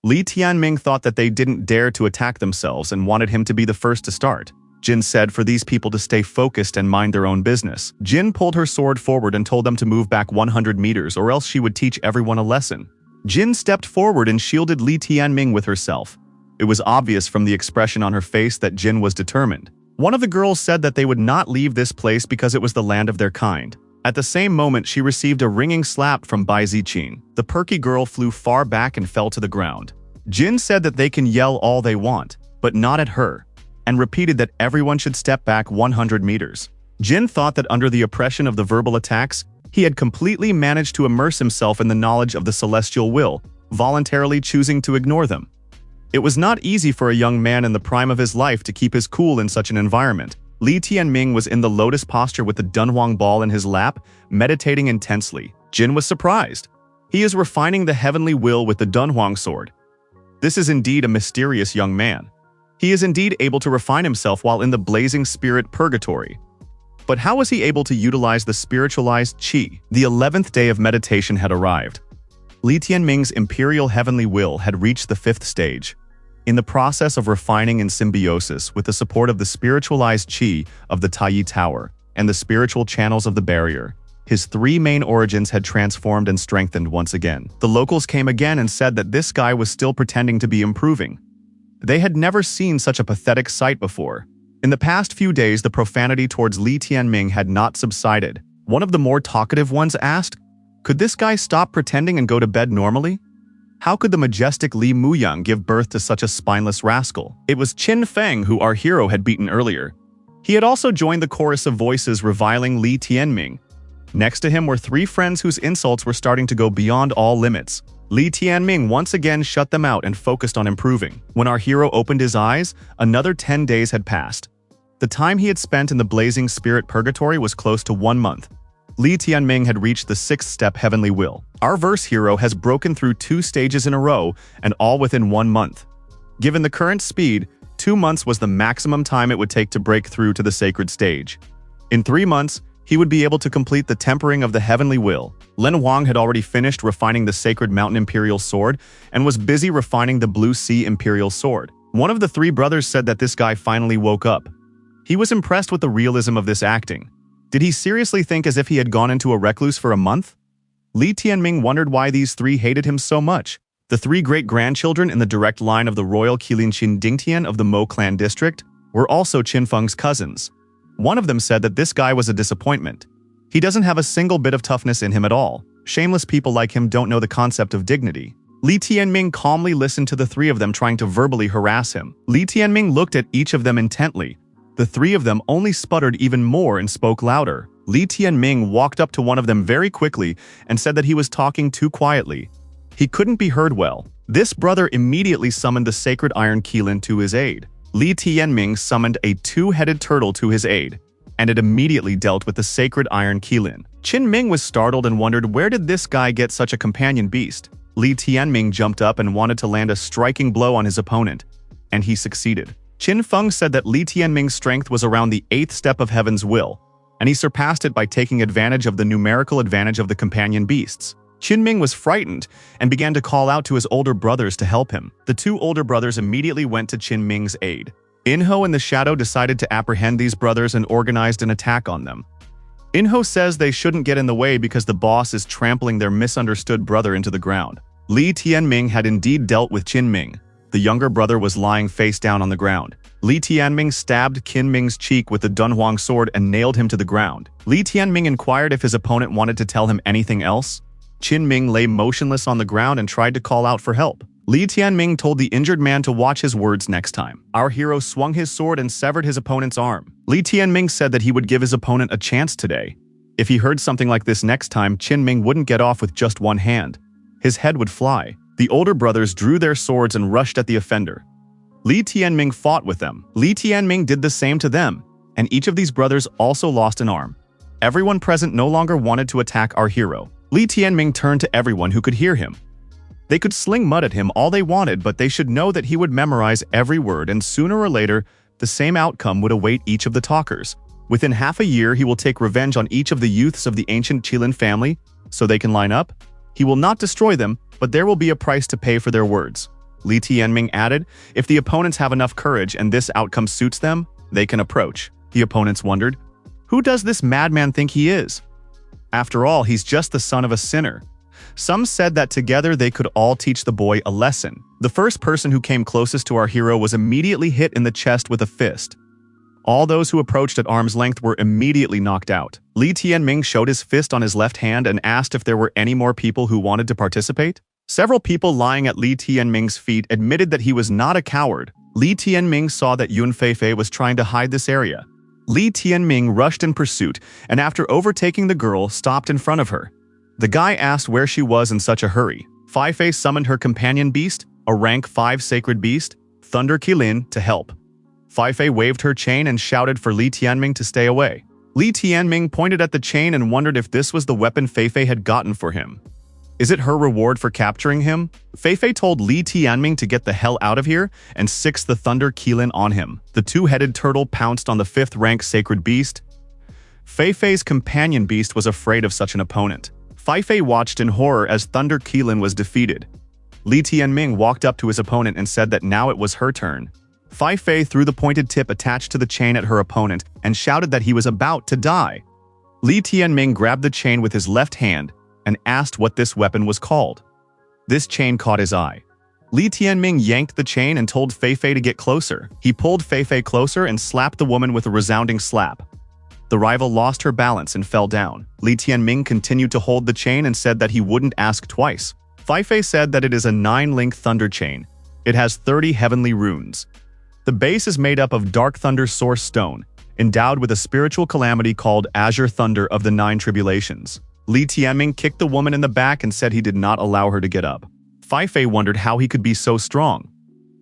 Li Tianming thought that they didn't dare to attack themselves and wanted him to be the first to start. Jin said for these people to stay focused and mind their own business. Jin pulled her sword forward and told them to move back 100 meters or else she would teach everyone a lesson. Jin stepped forward and shielded Li Tianming with herself. It was obvious from the expression on her face that Jin was determined. One of the girls said that they would not leave this place because it was the land of their kind. At the same moment, she received a ringing slap from Bai Ziqin. The perky girl flew far back and fell to the ground. Jin said that they can yell all they want, but not at her, and repeated that everyone should step back 100 meters. Jin thought that under the oppression of the verbal attacks, he had completely managed to immerse himself in the knowledge of the celestial will, voluntarily choosing to ignore them. It was not easy for a young man in the prime of his life to keep his cool in such an environment. Li Tianming was in the lotus posture with the Dunhuang ball in his lap, meditating intensely. Jin was surprised. He is refining the heavenly will with the Dunhuang sword. This is indeed a mysterious young man. He is indeed able to refine himself while in the blazing spirit purgatory. But how was he able to utilize the spiritualized qi? The 11th day of meditation had arrived. Li Tianming's imperial heavenly will had reached the 5th stage. In the process of refining in symbiosis with the support of the spiritualized qi of the Taiyi Tower and the spiritual channels of the barrier, his 3 main origins had transformed and strengthened once again. The locals came again and said that this guy was still pretending to be improving. They had never seen such a pathetic sight before. In the past few days, the profanity towards Li Tianming had not subsided. One of the more talkative ones asked, could this guy stop pretending and go to bed normally? How could the majestic Li Muyang give birth to such a spineless rascal? It was Qin Feng who our hero had beaten earlier. He had also joined the chorus of voices reviling Li Tianming. Next to him were 3 friends whose insults were starting to go beyond all limits. Li Tianming once again shut them out and focused on improving. When our hero opened his eyes, another 10 days had passed. The time he had spent in the blazing spirit purgatory was close to 1 month. Li Tianming had reached the 6th step heavenly will. Our verse hero has broken through 2 stages in a row, and all within 1 month. Given the current speed, 2 months was the maximum time it would take to break through to the sacred stage. In 3 months, he would be able to complete the tempering of the heavenly will. Lin Huang had already finished refining the Sacred Mountain Imperial Sword and was busy refining the Blue Sea Imperial Sword. One of the 3 brothers said that this guy finally woke up. He was impressed with the realism of this acting. Did he seriously think as if he had gone into a recluse for a month? Li Tianming wondered why these 3 hated him so much. The 3 great-grandchildren in the direct line of the royal Qilin Qin Dingtian of the Mo clan district were also Qin Feng's cousins. One of them said that this guy was a disappointment. He doesn't have a single bit of toughness in him at all. Shameless people like him don't know the concept of dignity. Li Tianming calmly listened to the 3 of them trying to verbally harass him. Li Tianming looked at each of them intently. The 3 of them only sputtered even more and spoke louder. Li Tianming walked up to one of them very quickly and said that he was talking too quietly. He couldn't be heard well. This brother immediately summoned the sacred iron Qilin to his aid. Li Tianming summoned a 2-headed turtle to his aid, and it immediately dealt with the sacred iron Qilin. Qin Ming was startled and wondered where did this guy get such a companion beast. Li Tianming jumped up and wanted to land a striking blow on his opponent, and he succeeded. Qin Feng said that Li Tianming's strength was around the 8th step of Heaven's Will, and he surpassed it by taking advantage of the numerical advantage of the companion beasts. Qin Ming was frightened and began to call out to his older brothers to help him. The 2 older brothers immediately went to Qin Ming's aid. Inho and the Shadow decided to apprehend these brothers and organized an attack on them. Inho says they shouldn't get in the way because the boss is trampling their misunderstood brother into the ground. Li Tianming had indeed dealt with Qin Ming. The younger brother was lying face down on the ground. Li Tianming stabbed Qin Ming's cheek with the Dunhuang sword and nailed him to the ground. Li Tianming inquired if his opponent wanted to tell him anything else. Qin Ming lay motionless on the ground and tried to call out for help. Li Tianming told the injured man to watch his words next time. Our hero swung his sword and severed his opponent's arm. Li Tianming said that he would give his opponent a chance today. If he heard something like this next time, Qin Ming wouldn't get off with just one hand. His head would fly. The older brothers drew their swords and rushed at the offender. Li Tianming fought with them. Li Tianming did the same to them, and each of these brothers also lost an arm. Everyone present no longer wanted to attack our hero. Li Tianming turned to everyone who could hear him. They could sling mud at him all they wanted, but they should know that he would memorize every word, and sooner or later, the same outcome would await each of the talkers. Within half a year, he will take revenge on each of the youths of the ancient Qilin family, so they can line up. He will not destroy them, but there will be a price to pay for their words. Li Tianming added, if the opponents have enough courage and this outcome suits them, they can approach. The opponents wondered, who does this madman think he is? After all, he's just the son of a sinner. Some said that together they could all teach the boy a lesson. The first person who came closest to our hero was immediately hit in the chest with a fist. All those who approached at arm's length were immediately knocked out. Li Tianming showed his fist on his left hand and asked if there were any more people who wanted to participate. Several people lying at Li Tianming's feet admitted that he was not a coward. Li Tianming saw that Yun Feifei was trying to hide this area. Li Tianming rushed in pursuit, and after overtaking the girl, stopped in front of her. The guy asked where she was in such a hurry. Feifei summoned her companion beast, a rank 5 sacred beast, Thunder Qilin, to help. Feifei waved her chain and shouted for Li Tianming to stay away. Li Tianming pointed at the chain and wondered if this was the weapon Feifei had gotten for him. Is it her reward for capturing him? Feifei told Li Tianming to get the hell out of here and sixed the Thunder Qilin on him. The two-headed turtle pounced on the 5th rank sacred beast. Feifei's companion beast was afraid of such an opponent. Feifei watched in horror as Thunder Qilin was defeated. Li Tianming walked up to his opponent and said that now it was her turn. Feifei threw the pointed tip attached to the chain at her opponent and shouted that he was about to die. Li Tianming grabbed the chain with his left hand and asked what this weapon was called. This chain caught his eye. Li Tianming yanked the chain and told Feifei to get closer. He pulled Feifei closer and slapped the woman with a resounding slap. The rival lost her balance and fell down. Li Tianming continued to hold the chain and said that he wouldn't ask twice. Feifei said that it is a 9-link thunder chain. It has 30 heavenly runes. The base is made up of dark thunder source stone, endowed with a spiritual calamity called Azure Thunder of the 9 Tribulations. Li Tianming kicked the woman in the back and said he did not allow her to get up. Feifei wondered how he could be so strong.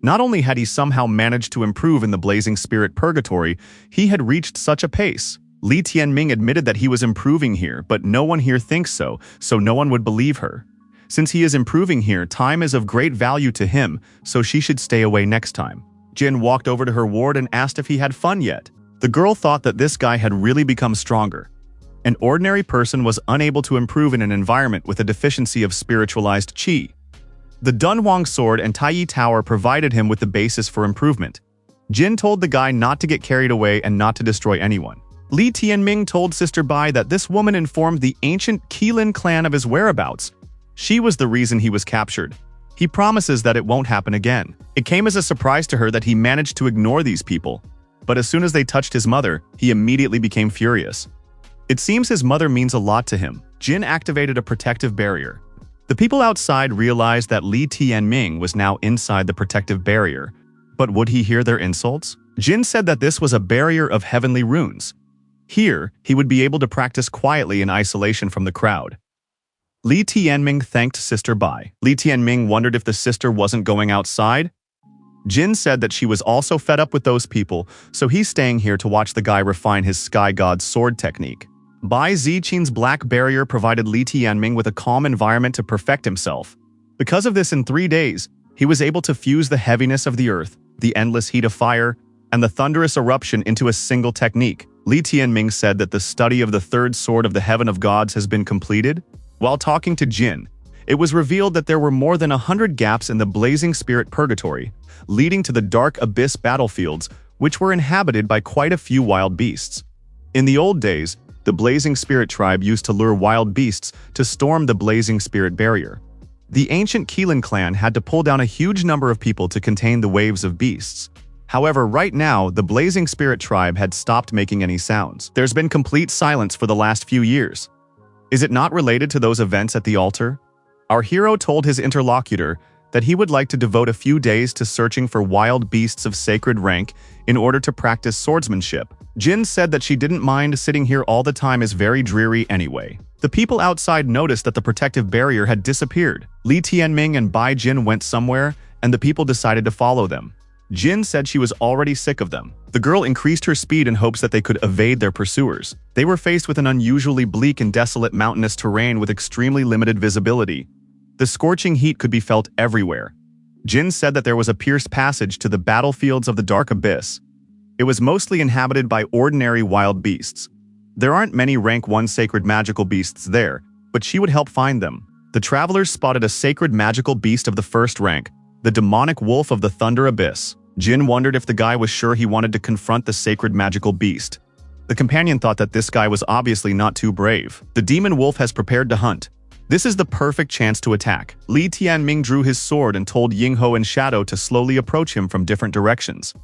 Not only had he somehow managed to improve in the Blazing Spirit Purgatory, he had reached such a pace. Li Tianming admitted that he was improving here, but no one here thinks so no one would believe her. Since he is improving here, time is of great value to him, so she should stay away next time. Jin walked over to her ward and asked if he had fun yet. The girl thought that this guy had really become stronger. An ordinary person was unable to improve in an environment with a deficiency of spiritualized qi. The Dunhuang sword and Taiyi Tower provided him with the basis for improvement. Jin told the guy not to get carried away and not to destroy anyone. Li Tianming told Sister Bai that this woman informed the ancient Qilin clan of his whereabouts. She was the reason he was captured. He promises that it won't happen again. It came as a surprise to her that he managed to ignore these people. But as soon as they touched his mother, he immediately became furious. It seems his mother means a lot to him. Jin activated a protective barrier. The people outside realized that Li Tianming was now inside the protective barrier. But would he hear their insults? Jin said that this was a barrier of heavenly runes. Here, he would be able to practice quietly in isolation from the crowd. Li Tianming thanked Sister Bai. Li Tianming wondered if the sister wasn't going outside. Jin said that she was also fed up with those people, so he's staying here to watch the guy refine his Sky God's sword technique. Bai Ziqin's black barrier provided Li Tianming with a calm environment to perfect himself. Because of this, in 3 days, he was able to fuse the heaviness of the earth, the endless heat of fire, and the thunderous eruption into a single technique. Li Tianming said that the study of the 3rd sword of the Heaven of Gods has been completed. While talking to Jin, it was revealed that there were more than 100 gaps in the Blazing Spirit Purgatory, leading to the Dark Abyss battlefields, which were inhabited by quite a few wild beasts. In the old days, the Blazing Spirit tribe used to lure wild beasts to storm the Blazing Spirit barrier. The ancient Qilin clan had to pull down a huge number of people to contain the waves of beasts. However, right now, the Blazing Spirit tribe had stopped making any sounds. There's been complete silence for the last few years. Is it not related to those events at the altar? Our hero told his interlocutor that he would like to devote a few days to searching for wild beasts of sacred rank in order to practice swordsmanship. Jin said that she didn't mind sitting here all the time is very dreary anyway. The people outside noticed that the protective barrier had disappeared. Li Tianming and Bai Jin went somewhere, and the people decided to follow them. Jin said she was already sick of them. The girl increased her speed in hopes that they could evade their pursuers. They were faced with an unusually bleak and desolate mountainous terrain with extremely limited visibility. The scorching heat could be felt everywhere. Jin said that there was a pierced passage to the battlefields of the Dark Abyss. It was mostly inhabited by ordinary wild beasts. There aren't many rank 1 sacred magical beasts there, but she would help find them. The travelers spotted a sacred magical beast of the first rank, the demonic wolf of the Thunder Abyss. Jin wondered if the guy was sure he wanted to confront the sacred magical beast. The companion thought that this guy was obviously not too brave. The demon wolf has prepared to hunt. This is the perfect chance to attack. Li Tianming drew his sword and told Yingho and Shadow to slowly approach him from different directions.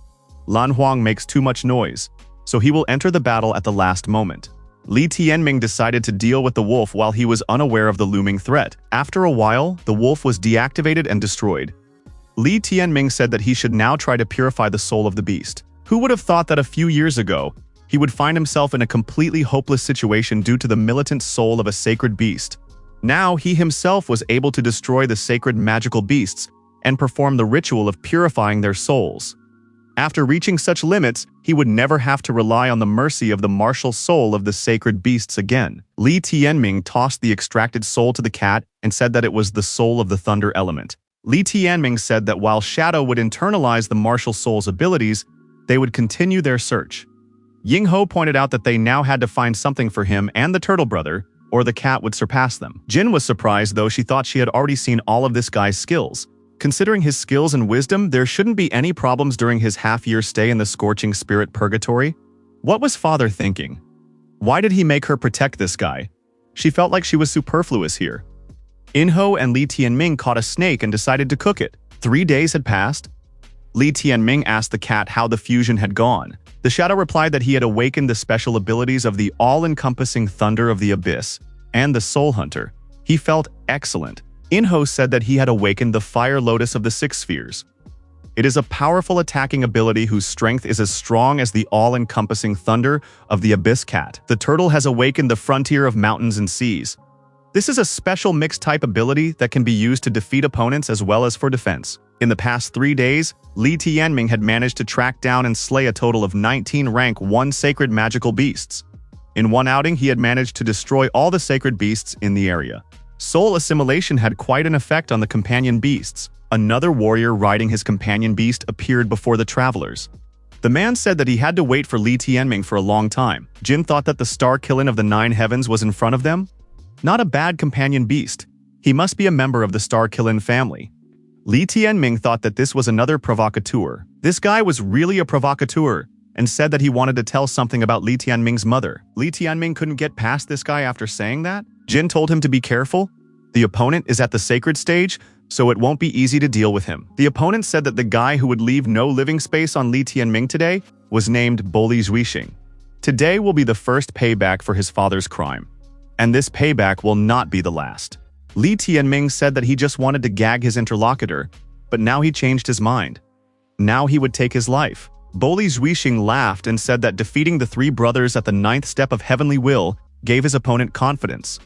Lan Huang makes too much noise, so he will enter the battle at the last moment. Li Tianming decided to deal with the wolf while he was unaware of the looming threat. After a while, the wolf was deactivated and destroyed. Li Tianming said that he should now try to purify the soul of the beast. Who would have thought that a few years ago, he would find himself in a completely hopeless situation due to the militant soul of a sacred beast? Now, he himself was able to destroy the sacred magical beasts and perform the ritual of purifying their souls. After reaching such limits, he would never have to rely on the mercy of the martial soul of the sacred beasts again. Li Tianming tossed the extracted soul to the cat and said that it was the soul of the thunder element. Li Tianming said that while Shadow would internalize the martial soul's abilities, they would continue their search. Yingho pointed out that they now had to find something for him and the turtle brother, or the cat would surpass them. Jin was surprised, though she thought she had already seen all of this guy's skills. Considering his skills and wisdom, there shouldn't be any problems during his half-year stay in the Scorching Spirit Purgatory. What was father thinking? Why did he make her protect this guy? She felt like she was superfluous here. Inho and Li Tianming caught a snake and decided to cook it. 3 days had passed. Li Tianming asked the cat how the fusion had gone. The shadow replied that he had awakened the special abilities of the all-encompassing thunder of the abyss and the soul hunter. He felt excellent. Inho said that he had awakened the fire lotus of the 6 spheres. It is a powerful attacking ability whose strength is as strong as the all-encompassing thunder of the abyss cat. The turtle has awakened the frontier of mountains and seas. This is a special mixed-type ability that can be used to defeat opponents as well as for defense. In the past 3 days, Li Tianming had managed to track down and slay a total of 19 rank 1 sacred magical beasts. In one outing, he had managed to destroy all the sacred beasts in the area. Soul assimilation had quite an effect on the companion beasts. Another warrior riding his companion beast appeared before the travelers. The man said that he had to wait for Li Tianming for a long time. Jin thought that the star Qilin of the 9 heavens was in front of them. Not a bad companion beast. He must be a member of the star Qilin family. Li Tianming thought that this was another provocateur. This guy was really a provocateur and said that he wanted to tell something about Li Tianming's mother. Li Tianming couldn't get past this guy after saying that. Jin told him to be careful. The opponent is at the sacred stage, so it won't be easy to deal with him. The opponent said that the guy who would leave no living space on Li Tianming today was named Boli Zhuixing. Today will be the first payback for his father's crime. And this payback will not be the last. Li Tianming said that he just wanted to gag his interlocutor, but now he changed his mind. Now he would take his life. Boli Zhuixing laughed and said that defeating the 3 brothers at the 9th step of Heavenly Will gave his opponent confidence.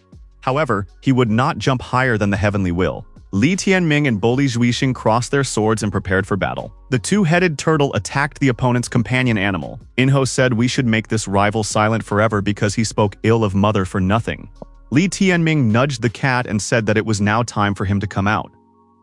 However, he would not jump higher than the Heavenly Will. Li Tianming and Boli Zhuixing crossed their swords and prepared for battle. The 2-headed turtle attacked the opponent's companion animal. Inho said we should make this rival silent forever because he spoke ill of mother for nothing. Li Tianming nudged the cat and said that it was now time for him to come out.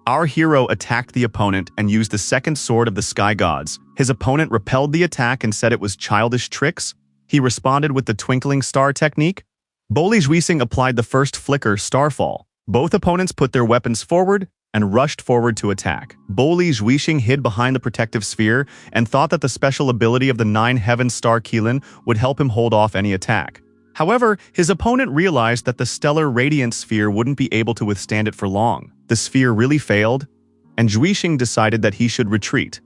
Our hero attacked the opponent and used the 2nd sword of the sky gods. His opponent repelled the attack and said it was childish tricks. He responded with the twinkling star technique. Boli Zhuixing applied the first flicker, Starfall. Both opponents put their weapons forward and rushed forward to attack. Boli Zhuixing hid behind the protective sphere and thought that the special ability of the 9 heaven star Qilin would help him hold off any attack. However, his opponent realized that the stellar radiant sphere wouldn't be able to withstand it for long. The sphere really failed, and Zhuixing decided that he should retreat.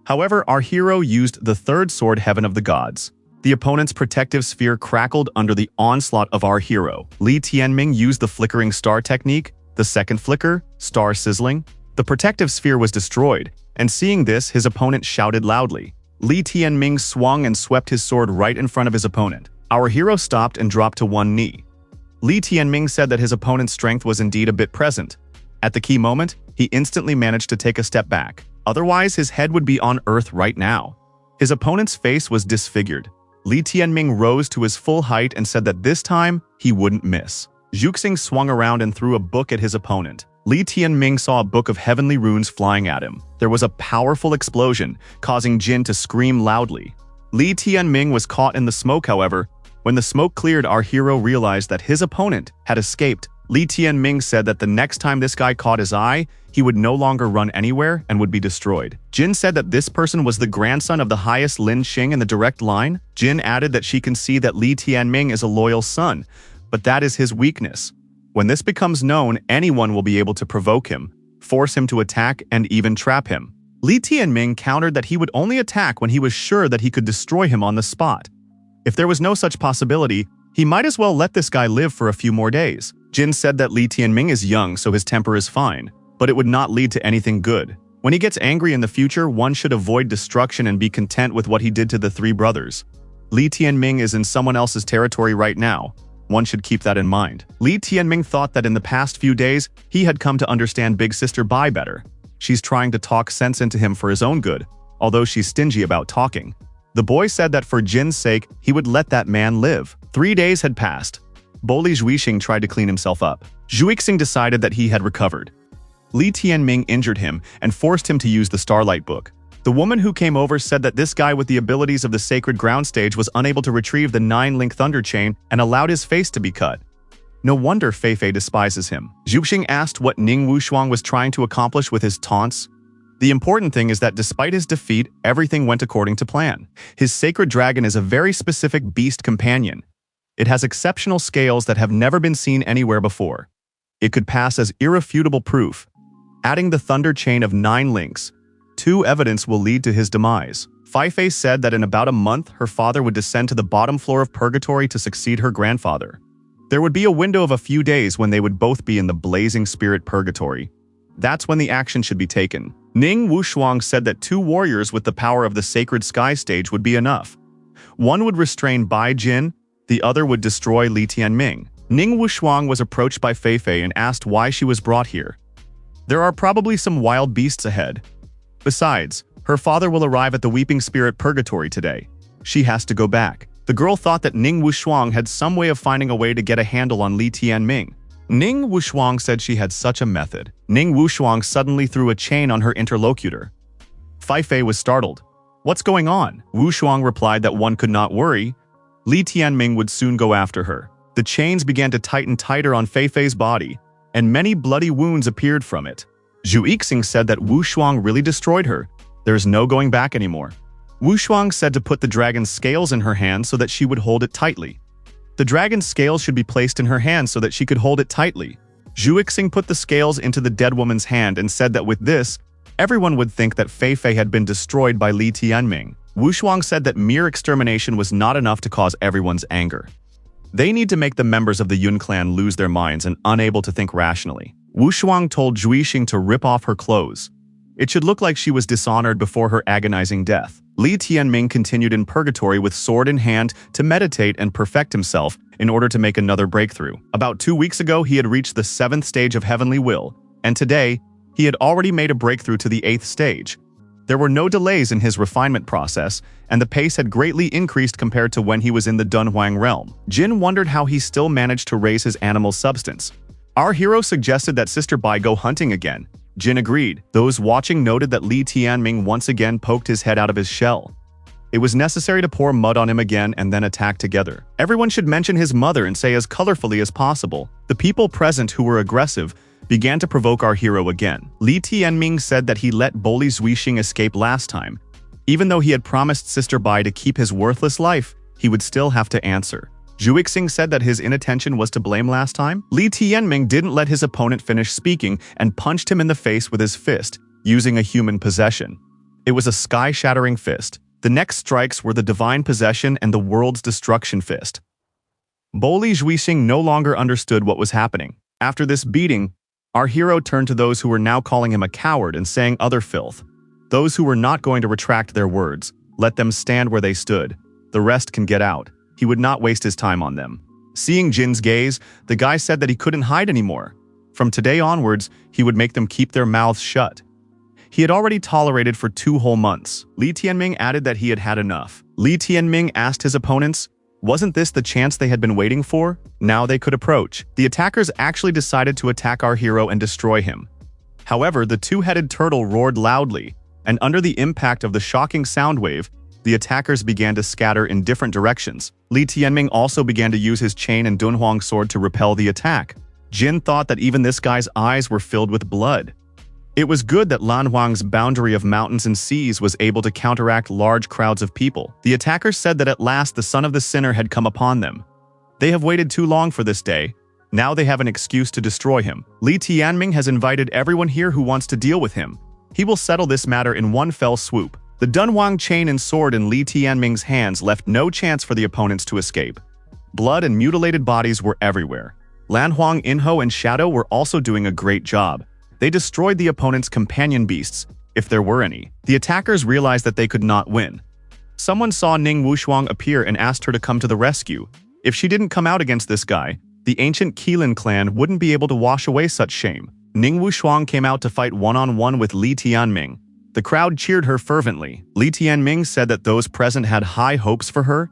However, our hero used the third sword, Heaven of the Gods. The opponent's protective sphere crackled under the onslaught of our hero. Li Tianming used the flickering star technique, the second flicker, star sizzling. The protective sphere was destroyed, and seeing this, his opponent shouted loudly. Li Tianming swung and swept his sword right in front of his opponent. Our hero stopped and dropped to one knee. Li Tianming said that his opponent's strength was indeed a bit present. At the key moment, he instantly managed to take a step back. Otherwise, his head would be on earth right now. His opponent's face was disfigured. Li Tianming rose to his full height and said that this time, he wouldn't miss. Zhuixing swung around and threw a book at his opponent. Li Tianming saw a book of heavenly runes flying at him. There was a powerful explosion, causing Jin to scream loudly. Li Tianming was caught in the smoke, however. When the smoke cleared, our hero realized that his opponent had escaped. Li Tianming said that the next time this guy caught his eye, he would no longer run anywhere and would be destroyed. Jin said that this person was the grandson of the highest Lin Xing in the direct line. Jin added that she can see that Li Tianming is a loyal son, but that is his weakness. When this becomes known, anyone will be able to provoke him, force him to attack, and even trap him. Li Tianming countered that he would only attack when he was sure that he could destroy him on the spot. If there was no such possibility, he might as well let this guy live for a few more days. Jin said that Li Tianming is young, so his temper is fine, but it would not lead to anything good. When he gets angry in the future, one should avoid destruction and be content with what he did to the three brothers. Li Tianming is in someone else's territory right now. One should keep that in mind. Li Tianming thought that in the past few days, he had come to understand Big Sister Bai better. She's trying to talk sense into him for his own good, although she's stingy about talking. The boy said that for Jin's sake, he would let that man live. 3 days had passed. Boli Zhuixing tried to clean himself up. Zhuixing decided that he had recovered. Li Tianming injured him and forced him to use the Starlight Book. The woman who came over said that this guy with the abilities of the Sacred Ground stage was unable to retrieve the 9-link Thunder Chain and allowed his face to be cut. No wonder Feifei despises him. Zhuixing asked what Ning Wushuang was trying to accomplish with his taunts. The important thing is that despite his defeat, everything went according to plan. His sacred dragon is a very specific beast companion. It has exceptional scales that have never been seen anywhere before. It could pass as irrefutable proof. Adding the Thunder Chain of 9 links, 2 evidence will lead to his demise. Feifei said that in about a month, her father would descend to the bottom floor of purgatory to succeed her grandfather. There would be a window of a few days when they would both be in the blazing spirit purgatory. That's when the action should be taken. Ning Wushuang said that 2 warriors with the power of the Sacred Sky stage would be enough. One would restrain Bai Jin, the other would destroy Li Tianming. Ning Wushuang was approached by Feifei and asked why she was brought here. There are probably some wild beasts ahead. Besides, her father will arrive at the Weeping Spirit Purgatory today. She has to go back. The girl thought that Ning Wushuang had some way of finding a way to get a handle on Li Tianming. Ning Wushuang said she had such a method. Ning Wushuang suddenly threw a chain on her interlocutor. Feifei was startled. What's going on? Wushuang replied that one could not worry. Li Tianming would soon go after her. The chains began to tighten tighter on Feifei's body, and many bloody wounds appeared from it. Zhuixing said that Wushuang really destroyed her. There's no going back anymore. Wushuang said to put the dragon's scales in her hand so that she would hold it tightly. The dragon's scales should be placed in her hand so that she could hold it tightly. Zhuixing put the scales into the dead woman's hand and said that with this, everyone would think that Feifei had been destroyed by Li Tianming. Wushuang said that mere extermination was not enough to cause everyone's anger. They need to make the members of the Yun clan lose their minds and unable to think rationally. Wushuang told Zhuixing to rip off her clothes. It should look like she was dishonored before her agonizing death. Li Tianming continued in purgatory with sword in hand to meditate and perfect himself in order to make another breakthrough. About 2 weeks ago, he had reached the 7th stage of Heavenly Will, and today, he had already made a breakthrough to the 8th stage. There were no delays in his refinement process, and the pace had greatly increased compared to when he was in the Dunhuang realm. Jin wondered how he still managed to raise his animal substance. Our hero suggested that Sister Bai go hunting again. Jin agreed. Those watching noted that Li Tianming once again poked his head out of his shell. It was necessary to pour mud on him again and then attack together. Everyone should mention his mother and say as colorfully as possible. The people present who were aggressive began to provoke our hero again. Li Tianming said that he let Boli Zhuixing escape last time. Even though he had promised Sister Bai to keep his worthless life, he would still have to answer. Zhu Yixing said that his inattention was to blame last time. Li Tianming didn't let his opponent finish speaking and punched him in the face with his fist, using a human possession. It was a sky-shattering fist. The next strikes were the divine possession and the world's destruction fist. Li Zhuixing no longer understood what was happening. After this beating, our hero turned to those who were now calling him a coward and saying other filth. Those who were not going to retract their words, let them stand where they stood. The rest can get out. He would not waste his time on them. Seeing Jin's gaze, the guy said that he couldn't hide anymore. From today onwards, he would make them keep their mouths shut. He had already tolerated for 2 whole months. Li Tianming added that he had had enough. Li Tianming asked his opponents, wasn't this the chance they had been waiting for? Now they could approach. The attackers actually decided to attack our hero and destroy him. However, the two-headed turtle roared loudly, and under the impact of the shocking sound wave, the attackers began to scatter in different directions. Li Tianming also began to use his chain and Dunhuang sword to repel the attack. Jin thought that even this guy's eyes were filled with blood. It was good that Lanhuang's boundary of mountains and seas was able to counteract large crowds of people. The attackers said that at last the son of the sinner had come upon them. They have waited too long for this day. Now they have an excuse to destroy him. Li Tianming has invited everyone here who wants to deal with him. He will settle this matter in one fell swoop. The Dunhuang chain and sword in Li Tianming's hands left no chance for the opponents to escape. Blood and mutilated bodies were everywhere. Lanhuang, Enro, and Shadow were also doing a great job. They destroyed the opponent's companion beasts, if there were any. The attackers realized that they could not win. Someone saw Ning Wushuang appear and asked her to come to the rescue. If she didn't come out against this guy, the ancient Qilin clan wouldn't be able to wash away such shame. Ning Wushuang came out to fight one-on-one with Li Tianming. The crowd cheered her fervently. Li Tianming said that those present had high hopes for her.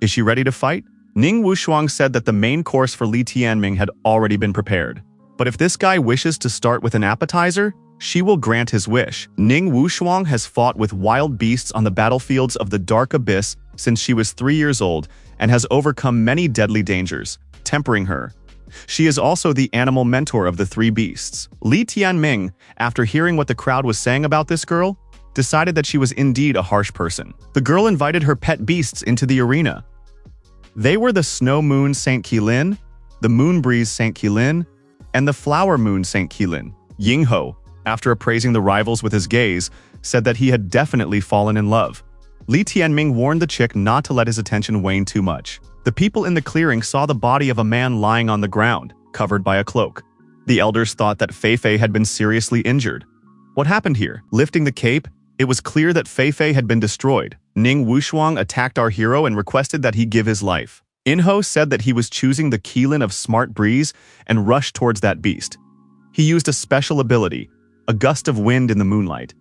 Is she ready to fight? Ning Wushuang said that the main course for Li Tianming had already been prepared. But if this guy wishes to start with an appetizer, she will grant his wish. Ning Wushuang has fought with wild beasts on the battlefields of the Dark Abyss since she was 3 years old and has overcome many deadly dangers, tempering her. She is also the animal mentor of the 3 beasts. Li Tianming, after hearing what the crowd was saying about this girl, decided that she was indeed a harsh person. The girl invited her pet beasts into the arena. They were the Snow Moon Saint Qilin, the Moon Breeze Saint Qilin, and the Flower Moon Saint Qilin. Yingho, after appraising the rivals with his gaze, said that he had definitely fallen in love. Li Tianming warned the chick not to let his attention wane too much. The people in the clearing saw the body of a man lying on the ground, covered by a cloak. The elders thought that Fei had been seriously injured. What happened here? Lifting the cape, it was clear that Fei had been destroyed. Ning Wushuang attacked our hero and requested that he give his life. Enro said that he was choosing the Qilin of Smart Breeze and rushed towards that beast. He used a special ability, a gust of wind in the moonlight.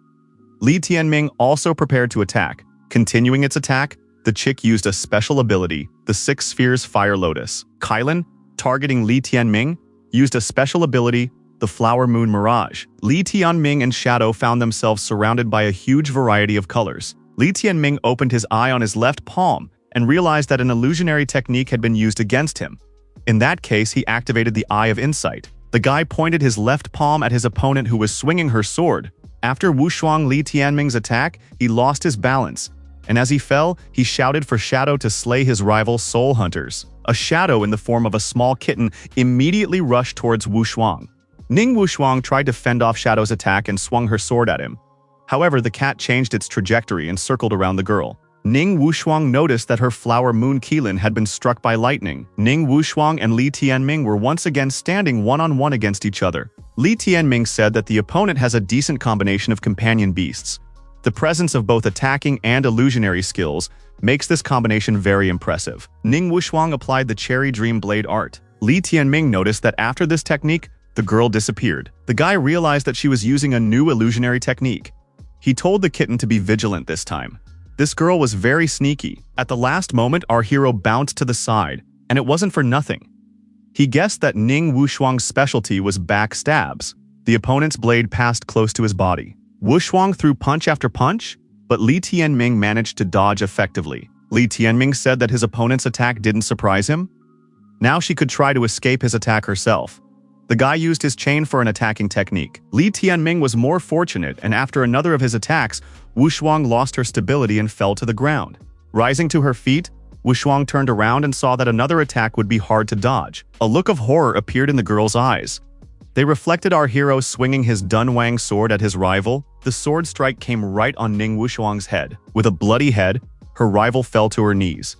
Li Tianming also prepared to attack. Continuing its attack, the chick used a special ability, the 6 Spheres Fire Lotus. Qilin, targeting Li Tianming, used a special ability, the Flower Moon Mirage. Li Tianming and Shadow found themselves surrounded by a huge variety of colors. Li Tianming opened his eye on his left palm and realized that an illusionary technique had been used against him. In that case, he activated the Eye of Insight. The guy pointed his left palm at his opponent who was swinging her sword. After Wushuang Li Tianming's attack, he lost his balance, and as he fell, he shouted for Shadow to slay his rival soul hunters. A shadow in the form of a small kitten immediately rushed towards Wushuang. Ning Wushuang tried to fend off Shadow's attack and swung her sword at him. However, the cat changed its trajectory and circled around the girl. Ning Wushuang noticed that her Flower Moon Qilin had been struck by lightning. Ning Wushuang and Li Tianming were once again standing one-on-one against each other. Li Tianming said that the opponent has a decent combination of companion beasts. The presence of both attacking and illusionary skills makes this combination very impressive. Ning Wushuang applied the Cherry Dream Blade art. Li Tianming noticed that after this technique, the girl disappeared. The guy realized that she was using a new illusionary technique. He told the kitten to be vigilant this time. This girl was very sneaky. At the last moment, our hero bounced to the side, and it wasn't for nothing. He guessed that Ning Wushuang's specialty was backstabs. The opponent's blade passed close to his body. Wushuang threw punch after punch, but Li Tianming managed to dodge effectively. Li Tianming said that his opponent's attack didn't surprise him. Now she could try to escape his attack herself. The guy used his chain for an attacking technique. Li Tianming was more fortunate, and after another of his attacks, Wushuang lost her stability and fell to the ground. Rising to her feet, Wushuang turned around and saw that another attack would be hard to dodge. A look of horror appeared in the girl's eyes. They reflected our hero swinging his Dunwang sword at his rival. The sword strike came right on Ning Wushuang's head. With a bloody head, her rival fell to her knees.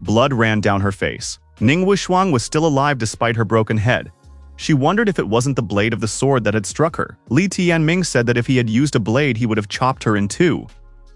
Blood ran down her face. Ning Wushuang was still alive despite her broken head. She wondered if it wasn't the blade of the sword that had struck her. Li Tianming said that if he had used a blade, he would have chopped her in two.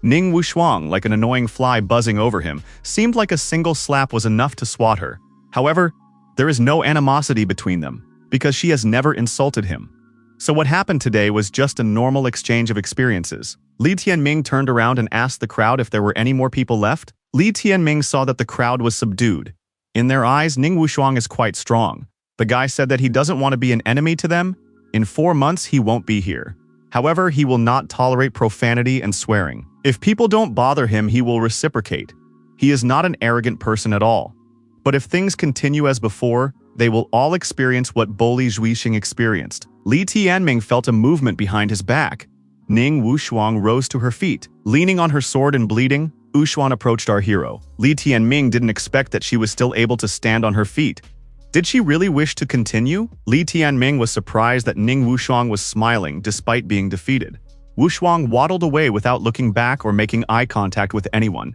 Ning Wushuang, like an annoying fly buzzing over him, seemed like a single slap was enough to swat her. However, there is no animosity between them, because she has never insulted him. So what happened today was just a normal exchange of experiences. Li Tianming turned around and asked the crowd if there were any more people left. Li Tianming saw that the crowd was subdued. In their eyes, Ning Wushuang is quite strong. The guy said that he doesn't want to be an enemy to them. In 4 months, he won't be here. However, he will not tolerate profanity and swearing. If people don't bother him, he will reciprocate. He is not an arrogant person at all. But if things continue as before, they will all experience what Boli Zhuixing experienced. Li Tianming felt a movement behind his back. Ning Wushuang rose to her feet. Leaning on her sword and bleeding, Wushuang approached our hero. Li Tianming didn't expect that she was still able to stand on her feet. Did she really wish to continue? Li Tianming was surprised that Ning Wushuang was smiling despite being defeated. Wushuang waddled away without looking back or making eye contact with anyone.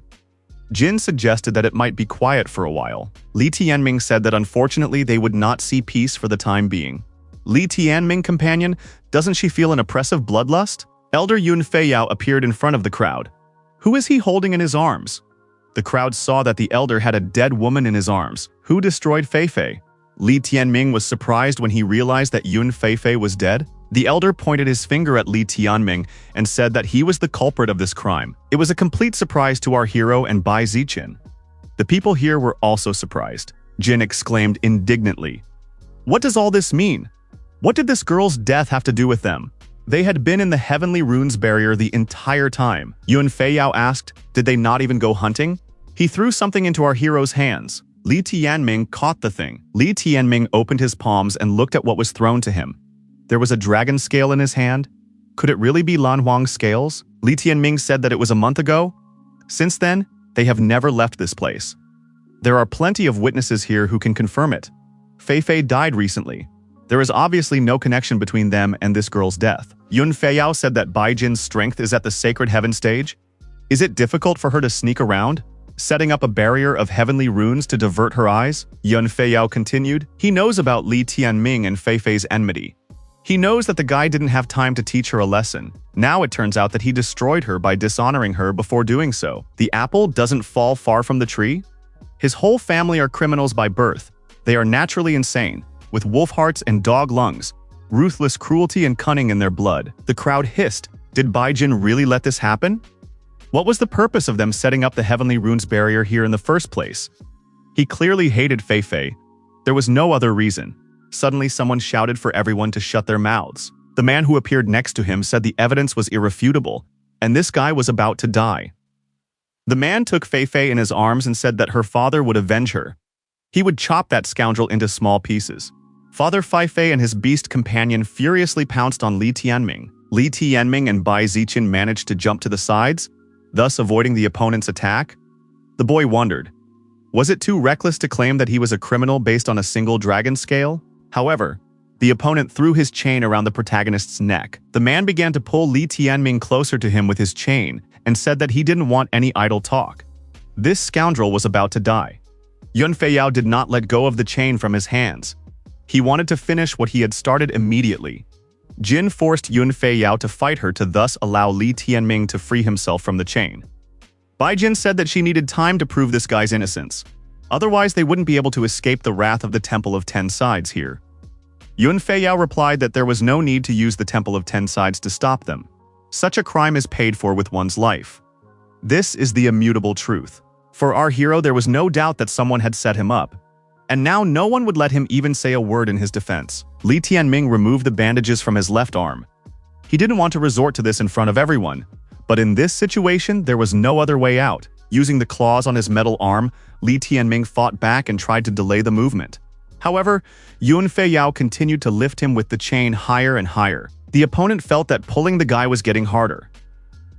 Jin suggested that it might be quiet for a while. Li Tianming said that unfortunately they would not see peace for the time being. Li Tianming, companion, doesn't she feel an oppressive bloodlust? Elder Yun Feiyao appeared in front of the crowd. Who is he holding in his arms? The crowd saw that the elder had a dead woman in his arms. Who destroyed Feifei? Li Tianming was surprised when he realized that Yun Feifei was dead. The elder pointed his finger at Li Tianming and said that he was the culprit of this crime. It was a complete surprise to our hero and Bai Ziqin. The people here were also surprised. Jin exclaimed indignantly, "What does all this mean? What did this girl's death have to do with them? They had been in the Heavenly Runes barrier the entire time." Yun Feiyao asked, "Did they not even go hunting?" He threw something into our hero's hands. Li Tianming caught the thing. Li Tianming opened his palms and looked at what was thrown to him. There was a dragon scale in his hand. Could it really be Lan Huang's scales? Li Tianming said that it was a month ago. Since then, they have never left this place. There are plenty of witnesses here who can confirm it. Feifei died recently. There is obviously no connection between them and this girl's death. Yun Feiyao said that Bai Jin's strength is at the Sacred Heaven stage. Is it difficult for her to sneak around, setting up a barrier of heavenly runes to divert her eyes? Yun Feiyao continued. He knows about Li Tianming and Feifei's enmity. He knows that the guy didn't have time to teach her a lesson. Now it turns out that he destroyed her by dishonoring her before doing so. The apple doesn't fall far from the tree. His whole family are criminals by birth. They are naturally insane, with wolf hearts and dog lungs, ruthless cruelty and cunning in their blood. The crowd hissed. Did Bai Jin really let this happen? What was the purpose of them setting up the Heavenly Runes barrier here in the first place? He clearly hated Feifei. There was no other reason. Suddenly, someone shouted for everyone to shut their mouths. The man who appeared next to him said the evidence was irrefutable, and this guy was about to die. The man took Feifei in his arms and said that her father would avenge her. He would chop that scoundrel into small pieces. Father Feifei and his beast companion furiously pounced on Li Tianming. Li Tianming and Bai Ziqin managed to jump to the sides, thus avoiding the opponent's attack. The boy wondered, was it too reckless to claim that he was a criminal based on a single dragon scale? However, the opponent threw his chain around the protagonist's neck. The man began to pull Li Tianming closer to him with his chain and said that he didn't want any idle talk. This scoundrel was about to die. Yun Feiyao did not let go of the chain from his hands. He wanted to finish what he had started immediately. Jin forced Yun Feiyao to fight her to thus allow Li Tianming to free himself from the chain. Bai Jin said that she needed time to prove this guy's innocence. Otherwise, they wouldn't be able to escape the wrath of the Temple of Ten Sides here. Yun Feiyao replied that there was no need to use the Temple of Ten Sides to stop them. Such a crime is paid for with one's life. This is the immutable truth. For our hero, there was no doubt that someone had set him up, and now no one would let him even say a word in his defense. Li Tianming removed the bandages from his left arm. He didn't want to resort to this in front of everyone, but in this situation, there was no other way out. Using the claws on his metal arm, Li Tianming fought back and tried to delay the movement. However, Yun Feiyao continued to lift him with the chain higher and higher. The opponent felt that pulling the guy was getting harder.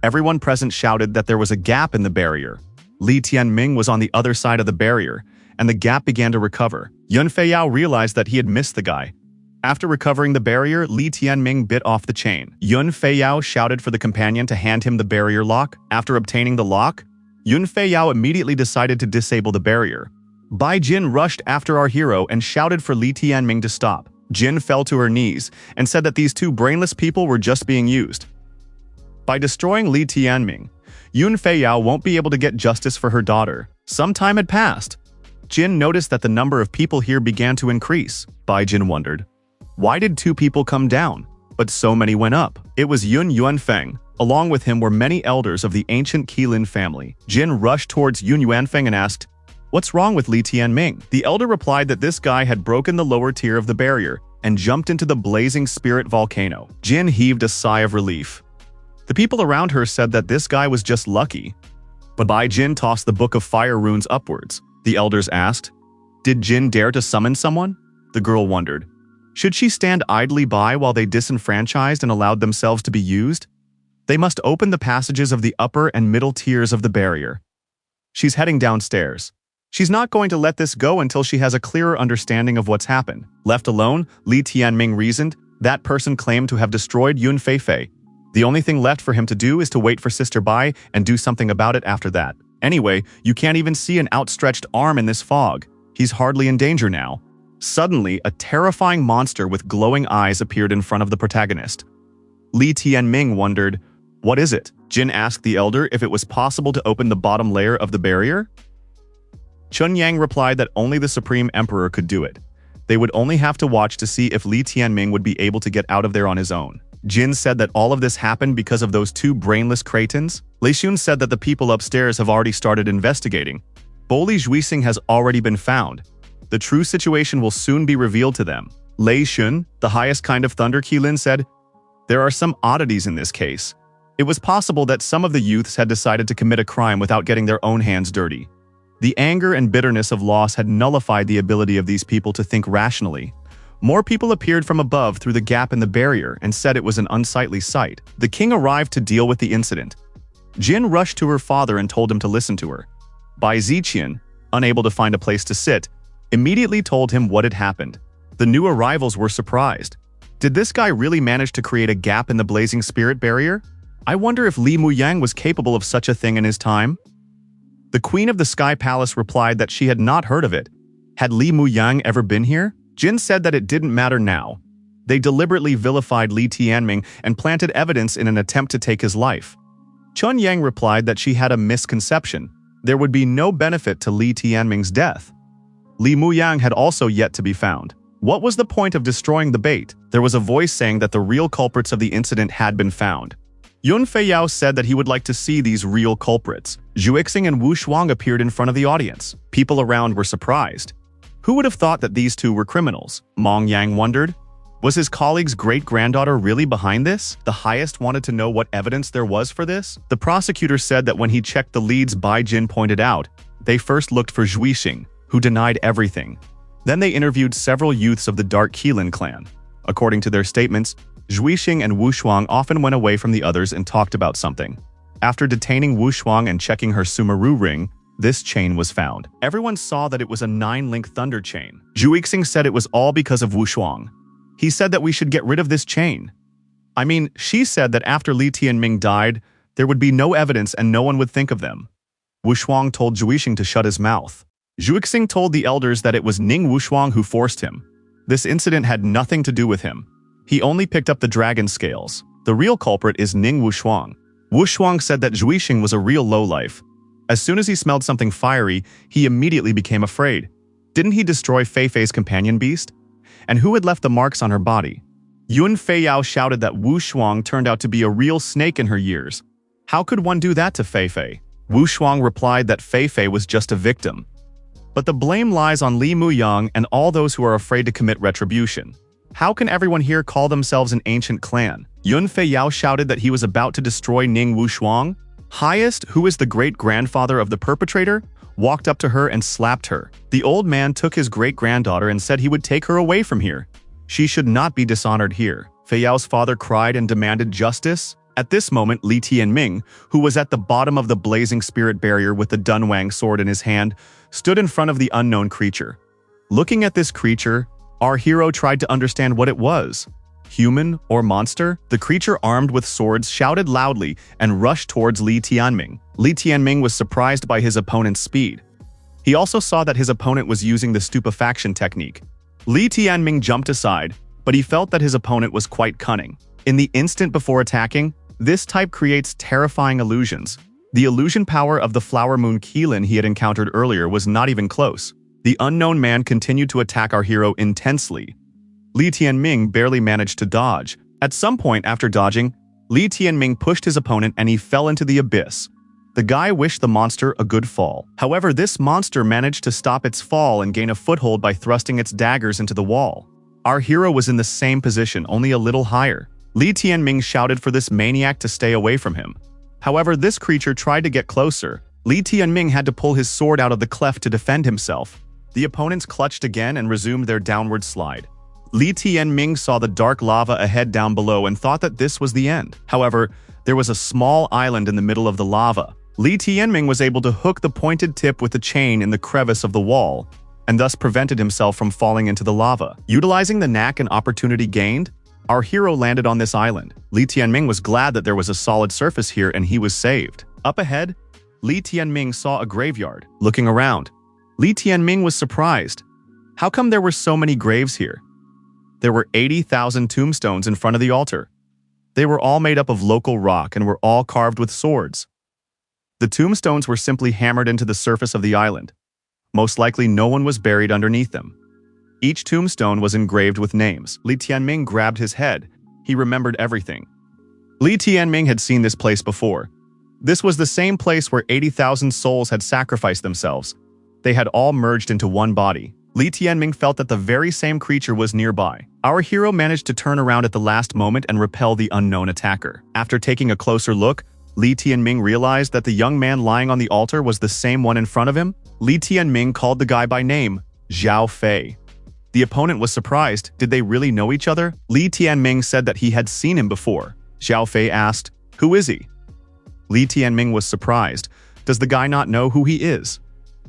Everyone present shouted that there was a gap in the barrier. Li Tianming was on the other side of the barrier, and the gap began to recover. Yun Feiyao realized that he had missed the guy. After recovering the barrier, Li Tianming bit off the chain. Yun Feiyao shouted for the companion to hand him the barrier lock. After obtaining the lock, Yun Feiyao immediately decided to disable the barrier. Bai Jin rushed after our hero and shouted for Li Tianming to stop. Jin fell to her knees and said that these two brainless people were just being used. By destroying Li Tianming, Yun Feiyao won't be able to get justice for her daughter. Some time had passed. Jin noticed that the number of people here began to increase. Bai Jin wondered, why did 2 people come down, but so many went up? It was Yun Yuanfeng. Along with him were many elders of the ancient Qilin family. Jin rushed towards Yun Yuanfeng and asked, "What's wrong with Li Tianming?" The elder replied that this guy had broken the lower tier of the barrier and jumped into the blazing spirit volcano. Jin heaved a sigh of relief. The people around her said that this guy was just lucky. But Bai Jin tossed the book of fire runes upwards. The elders asked, "Did Jin dare to summon someone?" The girl wondered, should she stand idly by while they disenfranchised and allowed themselves to be used? They must open the passages of the upper and middle tiers of the barrier. She's heading downstairs. She's not going to let this go until she has a clearer understanding of what's happened. Left alone, Li Tianming reasoned, that person claimed to have destroyed Yun Feifei. The only thing left for him to do is to wait for Sister Bai and do something about it after that. Anyway, you can't even see an outstretched arm in this fog. He's hardly in danger now. Suddenly, a terrifying monster with glowing eyes appeared in front of the protagonist. Li Tianming wondered, what is it? Jin asked the elder if it was possible to open the bottom layer of the barrier. Chun Yang replied that only the Supreme Emperor could do it. They would only have to watch to see if Li Tianming would be able to get out of there on his own. Jin said that all of this happened because of those 2 brainless cretins. Lei Xun said that the people upstairs have already started investigating. Boli Zhuixing has already been found. The true situation will soon be revealed to them. Lei Xun, the highest kind of Thunder Qilin, said, there are some oddities in this case. It was possible that some of the youths had decided to commit a crime without getting their own hands dirty. The anger and bitterness of loss had nullified the ability of these people to think rationally. More people appeared from above through the gap in the barrier and said it was an unsightly sight. The king arrived to deal with the incident. Jin rushed to her father and told him to listen to her. Bai Ziqian, unable to find a place to sit, immediately told him what had happened. The new arrivals were surprised. Did this guy really manage to create a gap in the blazing spirit barrier? I wonder if Li Muyang was capable of such a thing in his time? The Queen of the Sky Palace replied that she had not heard of it. Had Li Muyang ever been here? Jin said that it didn't matter now. They deliberately vilified Li Tianming and planted evidence in an attempt to take his life. Chun Yang replied that she had a misconception. There would be no benefit to Li Tianming's death. Li Muyang had also yet to be found. What was the point of destroying the bait? There was a voice saying that the real culprits of the incident had been found. Yun Feiyao said that he would like to see these real culprits. Zhuixing and Wu Shuang appeared in front of the audience. People around were surprised. Who would have thought that these 2 were criminals? Mong Yang wondered. Was his colleague's great-granddaughter really behind this? The highest wanted to know what evidence there was for this. The prosecutor said that when he checked the leads Bai Jin pointed out, they first looked for Zhuixing, who denied everything. Then they interviewed several youths of the Dark Qilin clan. According to their statements, Zhuixing and Wu Shuang often went away from the others and talked about something. After detaining Wu Shuang and checking her Sumeru ring, this chain was found. Everyone saw that it was a 9-link thunder chain. Zhuixing said it was all because of Wu Shuang. He said that we should get rid of this chain. I mean, she said that after Li Tianming died, there would be no evidence and no one would think of them. Wu Shuang told Zhuixing to shut his mouth. Zhuixing told the elders that it was Ning Wu Shuang who forced him. This incident had nothing to do with him. He only picked up the dragon scales. The real culprit is Ning Wu Shuang. Wu Shuang said that Zhuixing was a real lowlife. As soon as he smelled something fiery, he immediately became afraid. Didn't he destroy Feifei's companion beast? And who had left the marks on her body? Yun Feiyao shouted that Wu Shuang turned out to be a real snake in her years. How could one do that to Feifei? Wu Shuang replied that Feifei was just a victim. But the blame lies on Li Muyang and all those who are afraid to commit retribution. How can everyone here call themselves an ancient clan? Yun Feiyao shouted that he was about to destroy Ning Wu Shuang. Highest, who is the great-grandfather of the perpetrator, walked up to her and slapped her. The old man took his great-granddaughter and said he would take her away from here. She should not be dishonored here. Feiyao's father cried and demanded justice. At this moment, Li Tianming, who was at the bottom of the blazing spirit barrier with the Dunwang sword in his hand, stood in front of the unknown creature. Looking at this creature, our hero tried to understand what it was. Human or monster? The creature armed with swords shouted loudly and rushed towards Li Tianming. Li Tianming was surprised by his opponent's speed. He also saw that his opponent was using the stupefaction technique. Li Tianming jumped aside, but he felt that his opponent was quite cunning. In the instant before attacking, this type creates terrifying illusions. The illusion power of the flower moon Keelin he had encountered earlier was not even close. The unknown man continued to attack our hero intensely. Li Tianming barely managed to dodge. At some point after dodging, Li Tianming pushed his opponent and he fell into the abyss. The guy wished the monster a good fall. However, this monster managed to stop its fall and gain a foothold by thrusting its daggers into the wall. Our hero was in the same position, only a little higher. Li Tianming shouted for this maniac to stay away from him. However, this creature tried to get closer. Li Tianming had to pull his sword out of the cleft to defend himself. The opponents clutched again and resumed their downward slide. Li Tianming saw the dark lava ahead down below and thought that this was the end. However, there was a small island in the middle of the lava. Li Tianming was able to hook the pointed tip with the chain in the crevice of the wall, and thus prevented himself from falling into the lava. Utilizing the knack and opportunity gained, our hero landed on this island. Li Tianming was glad that there was a solid surface here and he was saved. Up ahead, Li Tianming saw a graveyard. Looking around, Li Tianming was surprised. How come there were so many graves here? There were 80,000 tombstones in front of the altar. They were all made up of local rock and were all carved with swords. The tombstones were simply hammered into the surface of the island. Most likely no one was buried underneath them. Each tombstone was engraved with names. Li Tianming grabbed his head. He remembered everything. Li Tianming had seen this place before. This was the same place where 80,000 souls had sacrificed themselves. They had all merged into one body. Li Tianming felt that the very same creature was nearby. Our hero managed to turn around at the last moment and repel the unknown attacker. After taking a closer look, Li Tianming realized that the young man lying on the altar was the same one in front of him. Li Tianming called the guy by name, Zhao Fei. The opponent was surprised. Did they really know each other? Li Tianming said that he had seen him before. Zhao Fei asked, "Who is he?" Li Tianming was surprised. Does the guy not know who he is?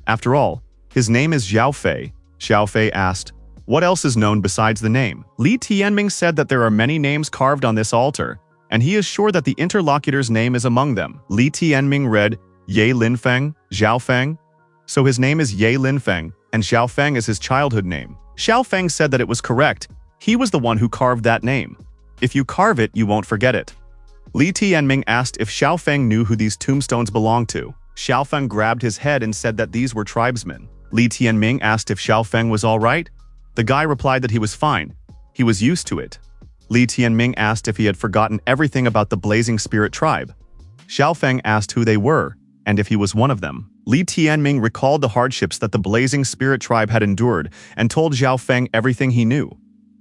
After all, his name is Zhao Fei. Zhao Fei asked, "What else is known besides the name?" Li Tianming said that there are many names carved on this altar, and he is sure that the interlocutor's name is among them. Li Tianming read, Ye Linfeng, Zhao Feng. So his name is Ye Linfeng, and Zhao Feng is his childhood name. Xiao Feng said that it was correct. He was the one who carved that name. If you carve it, you won't forget it. Li Tianming asked if Xiao Feng knew who these tombstones belonged to. Xiao Feng grabbed his head and said that these were tribesmen. Li Tianming asked if Xiao Feng was all right. The guy replied that he was fine. He was used to it. Li Tianming asked if he had forgotten everything about the Blazing Spirit tribe. Xiao Feng asked who they were, and if he was one of them. Li Tianming recalled the hardships that the Blazing Spirit tribe had endured and told Zhao Feng everything he knew.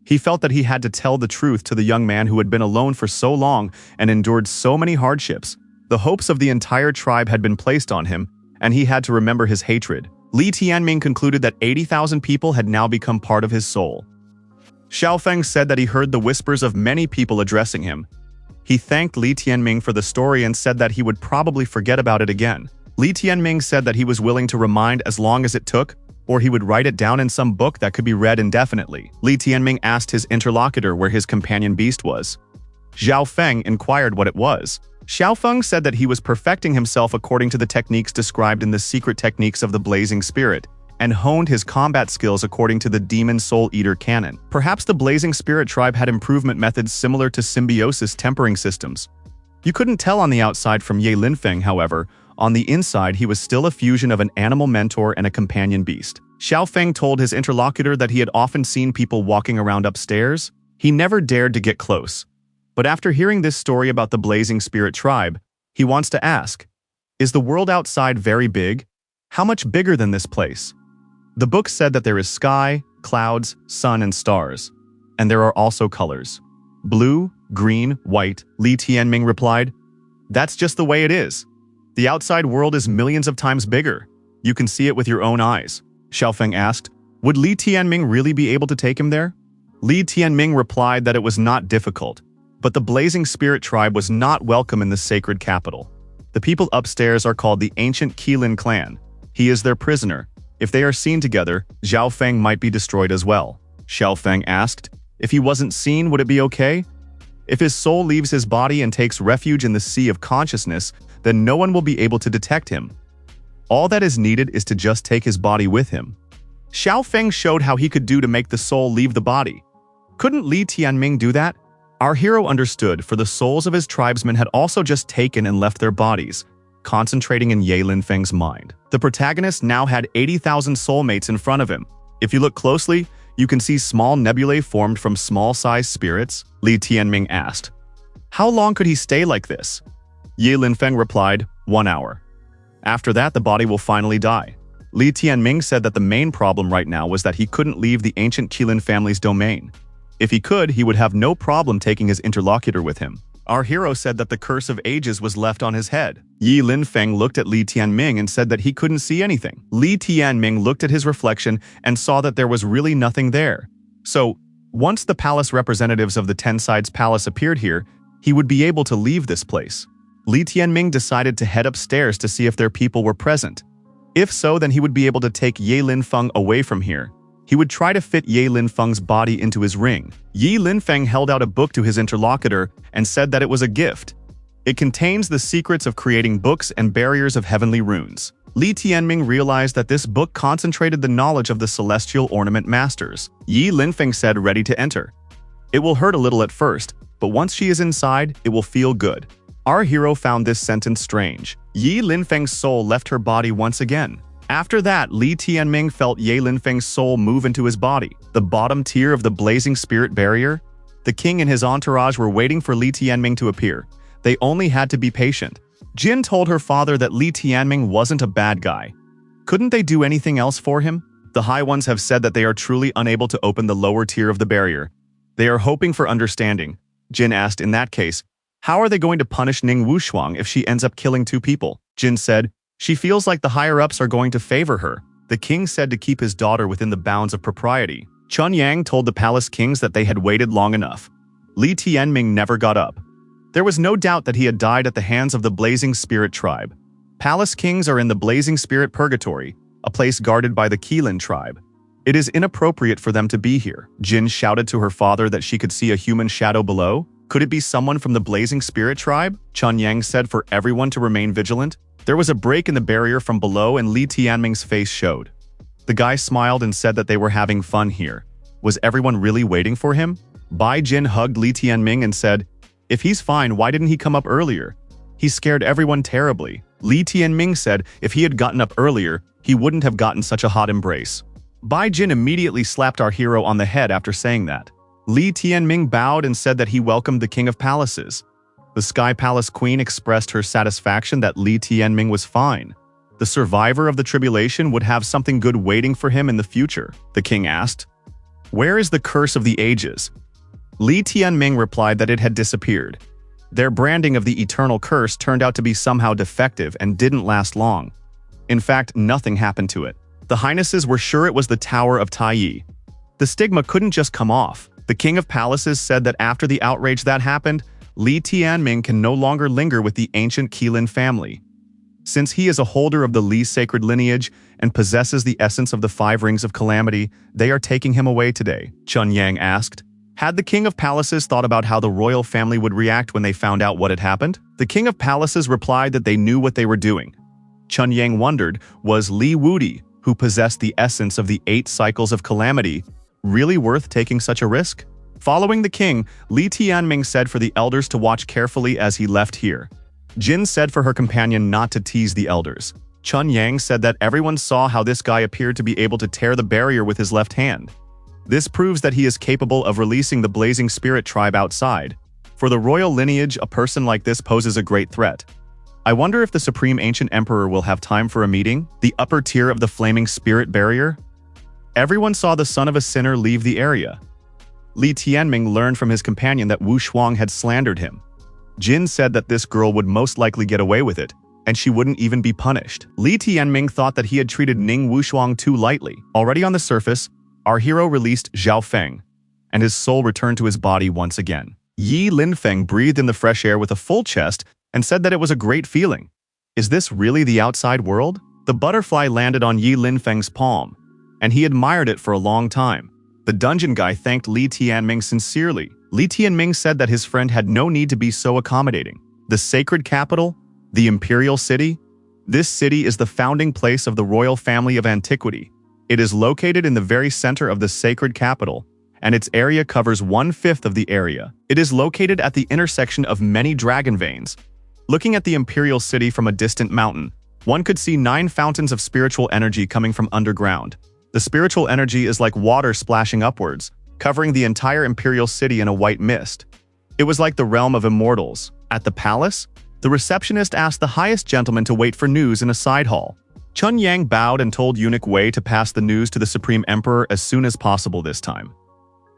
He felt that he had to tell the truth to the young man who had been alone for so long and endured so many hardships. The hopes of the entire tribe had been placed on him, and he had to remember his hatred. Li Tianming concluded that 80,000 people had now become part of his soul. Xiao Feng said that he heard the whispers of many people addressing him. He thanked Li Tianming for the story and said that he would probably forget about it again. Li Tianming said that he was willing to remind as long as it took, or he would write it down in some book that could be read indefinitely. Li Tianming asked his interlocutor where his companion beast was. Zhao Feng inquired what it was. Xiao Feng said that he was perfecting himself according to the techniques described in the secret techniques of the Blazing Spirit, and honed his combat skills according to the Demon Soul Eater canon. Perhaps the Blazing Spirit tribe had improvement methods similar to symbiosis tempering systems. You couldn't tell on the outside from Ye Linfeng, however. On the inside, he was still a fusion of an animal mentor and a companion beast. Xiao Feng told his interlocutor that he had often seen people walking around upstairs. He never dared to get close. But after hearing this story about the Blazing Spirit tribe, he wants to ask, is the world outside very big? How much bigger than this place? The book said that there is sky, clouds, sun, and stars. And there are also colors. Blue, green, white, Li Tianming replied. That's just the way it is. The outside world is millions of times bigger. You can see it with your own eyes. Xiao Feng asked, would Li Tianming really be able to take him there? Li Tianming replied that it was not difficult. But the Blazing Spirit tribe was not welcome in the sacred capital. The people upstairs are called the ancient Qilin clan. He is their prisoner. If they are seen together, Zhao Feng might be destroyed as well. Xiao Feng asked, if he wasn't seen, would it be okay? If his soul leaves his body and takes refuge in the sea of consciousness, then no one will be able to detect him. All that is needed is to just take his body with him. Xiao Feng showed how he could do to make the soul leave the body. Couldn't Li Tianming do that? Our hero understood, for the souls of his tribesmen had also just taken and left their bodies, concentrating in Ye Linfeng's mind. The protagonist now had 80,000 soulmates in front of him. If you look closely, you can see small nebulae formed from small-sized spirits, Li Tianming asked. How long could he stay like this? Ye Linfeng replied, 1 hour. After that, the body will finally die. Li Tianming said that the main problem right now was that he couldn't leave the ancient Qilin family's domain. If he could, he would have no problem taking his interlocutor with him. Our hero said that the curse of ages was left on his head. Ye Linfeng looked at Li Tianming and said that he couldn't see anything. Li Tianming looked at his reflection and saw that there was really nothing there. So, once the palace representatives of the Ten Sides Palace appeared here, he would be able to leave this place. Li Tianming decided to head upstairs to see if their people were present. If so, then he would be able to take Ye Linfeng away from here. He would try to fit Ye Linfeng's body into his ring. Ye Linfeng held out a book to his interlocutor and said that it was a gift. It contains the secrets of creating books and barriers of heavenly runes. Li Tianming realized that this book concentrated the knowledge of the celestial ornament masters. Ye Linfeng said, ready to enter. It will hurt a little at first, but once she is inside, it will feel good. Our hero found this sentence strange. Ye Linfeng's soul left her body once again. After that, Li Tianming felt Ye Linfeng's soul move into his body. The bottom tier of the Blazing Spirit barrier? The king and his entourage were waiting for Li Tianming to appear. They only had to be patient. Jin told her father that Li Tianming wasn't a bad guy. Couldn't they do anything else for him? The High Ones have said that they are truly unable to open the lower tier of the barrier. They are hoping for understanding. Jin asked, in that case, how are they going to punish Ning Wushuang if she ends up killing 2 people? Jin said, she feels like the higher-ups are going to favor her. The king said to keep his daughter within the bounds of propriety. Chun Yang told the palace kings that they had waited long enough. Li Tianming never got up. There was no doubt that he had died at the hands of the Blazing Spirit tribe. Palace kings are in the Blazing Spirit Purgatory, a place guarded by the Qilin tribe. It is inappropriate for them to be here. Jin shouted to her father that she could see a human shadow below. Could it be someone from the Blazing Spirit tribe? Chun Yang said for everyone to remain vigilant. There was a break in the barrier from below and Li Tianming's face showed. The guy smiled and said that they were having fun here. Was everyone really waiting for him? Bai Jin hugged Li Tianming and said, if he's fine, why didn't he come up earlier? He scared everyone terribly. Li Tianming said if he had gotten up earlier, he wouldn't have gotten such a hot embrace. Bai Jin immediately slapped our hero on the head after saying that. Li Tianming bowed and said that he welcomed the King of Palaces. The Sky Palace Queen expressed her satisfaction that Li Tianming was fine. The survivor of the tribulation would have something good waiting for him in the future. The king asked, where is the curse of the ages? Li Tianming replied that it had disappeared. Their branding of the eternal curse turned out to be somehow defective and didn't last long. In fact, nothing happened to it. The highnesses were sure it was the Tower of Taiyi. The stigma couldn't just come off. The King of Palaces said that after the outrage that happened, Li Tianming can no longer linger with the ancient Qilin family. Since he is a holder of the Li sacred lineage and possesses the essence of the 5 rings of calamity, they are taking him away today. Chun Yang asked. Had the King of Palaces thought about how the royal family would react when they found out what had happened? The King of Palaces replied that they knew what they were doing. Chun Yang wondered, was Li Wudi, who possessed the essence of the 8 cycles of calamity, really worth taking such a risk? Following the king, Li Tianming said for the elders to watch carefully as he left here. Jin said for her companion not to tease the elders. Chun Yang said that everyone saw how this guy appeared to be able to tear the barrier with his left hand. This proves that he is capable of releasing the Blazing Spirit tribe outside. For the royal lineage, a person like this poses a great threat. I wonder if the Supreme Ancient Emperor will have time for a meeting? The upper tier of the Flaming Spirit barrier? Everyone saw the son of a sinner leave the area. Li Tianming learned from his companion that Wu Shuang had slandered him. Jin said that this girl would most likely get away with it, and she wouldn't even be punished. Li Tianming thought that he had treated Ning Wushuang too lightly. Already on the surface, our hero released Zhao Feng, and his soul returned to his body once again. Yi Linfeng breathed in the fresh air with a full chest and said that it was a great feeling. Is this really the outside world? The butterfly landed on Yi Linfeng's palm, and he admired it for a long time. The dungeon guy thanked Li Tianming sincerely. Li Tianming said that his friend had no need to be so accommodating. The sacred capital? The imperial city? This city is the founding place of the royal family of antiquity. It is located in the very center of the sacred capital, and its area covers 1/5 of the area. It is located at the intersection of many dragon veins. Looking at the imperial city from a distant mountain, one could see 9 fountains of spiritual energy coming from underground. The spiritual energy is like water splashing upwards, covering the entire imperial city in a white mist. It was like the realm of immortals. At the palace, the receptionist asked the highest gentleman to wait for news in a side hall. Chun Yang bowed and told eunuch Wei to pass the news to the Supreme Emperor as soon as possible this time.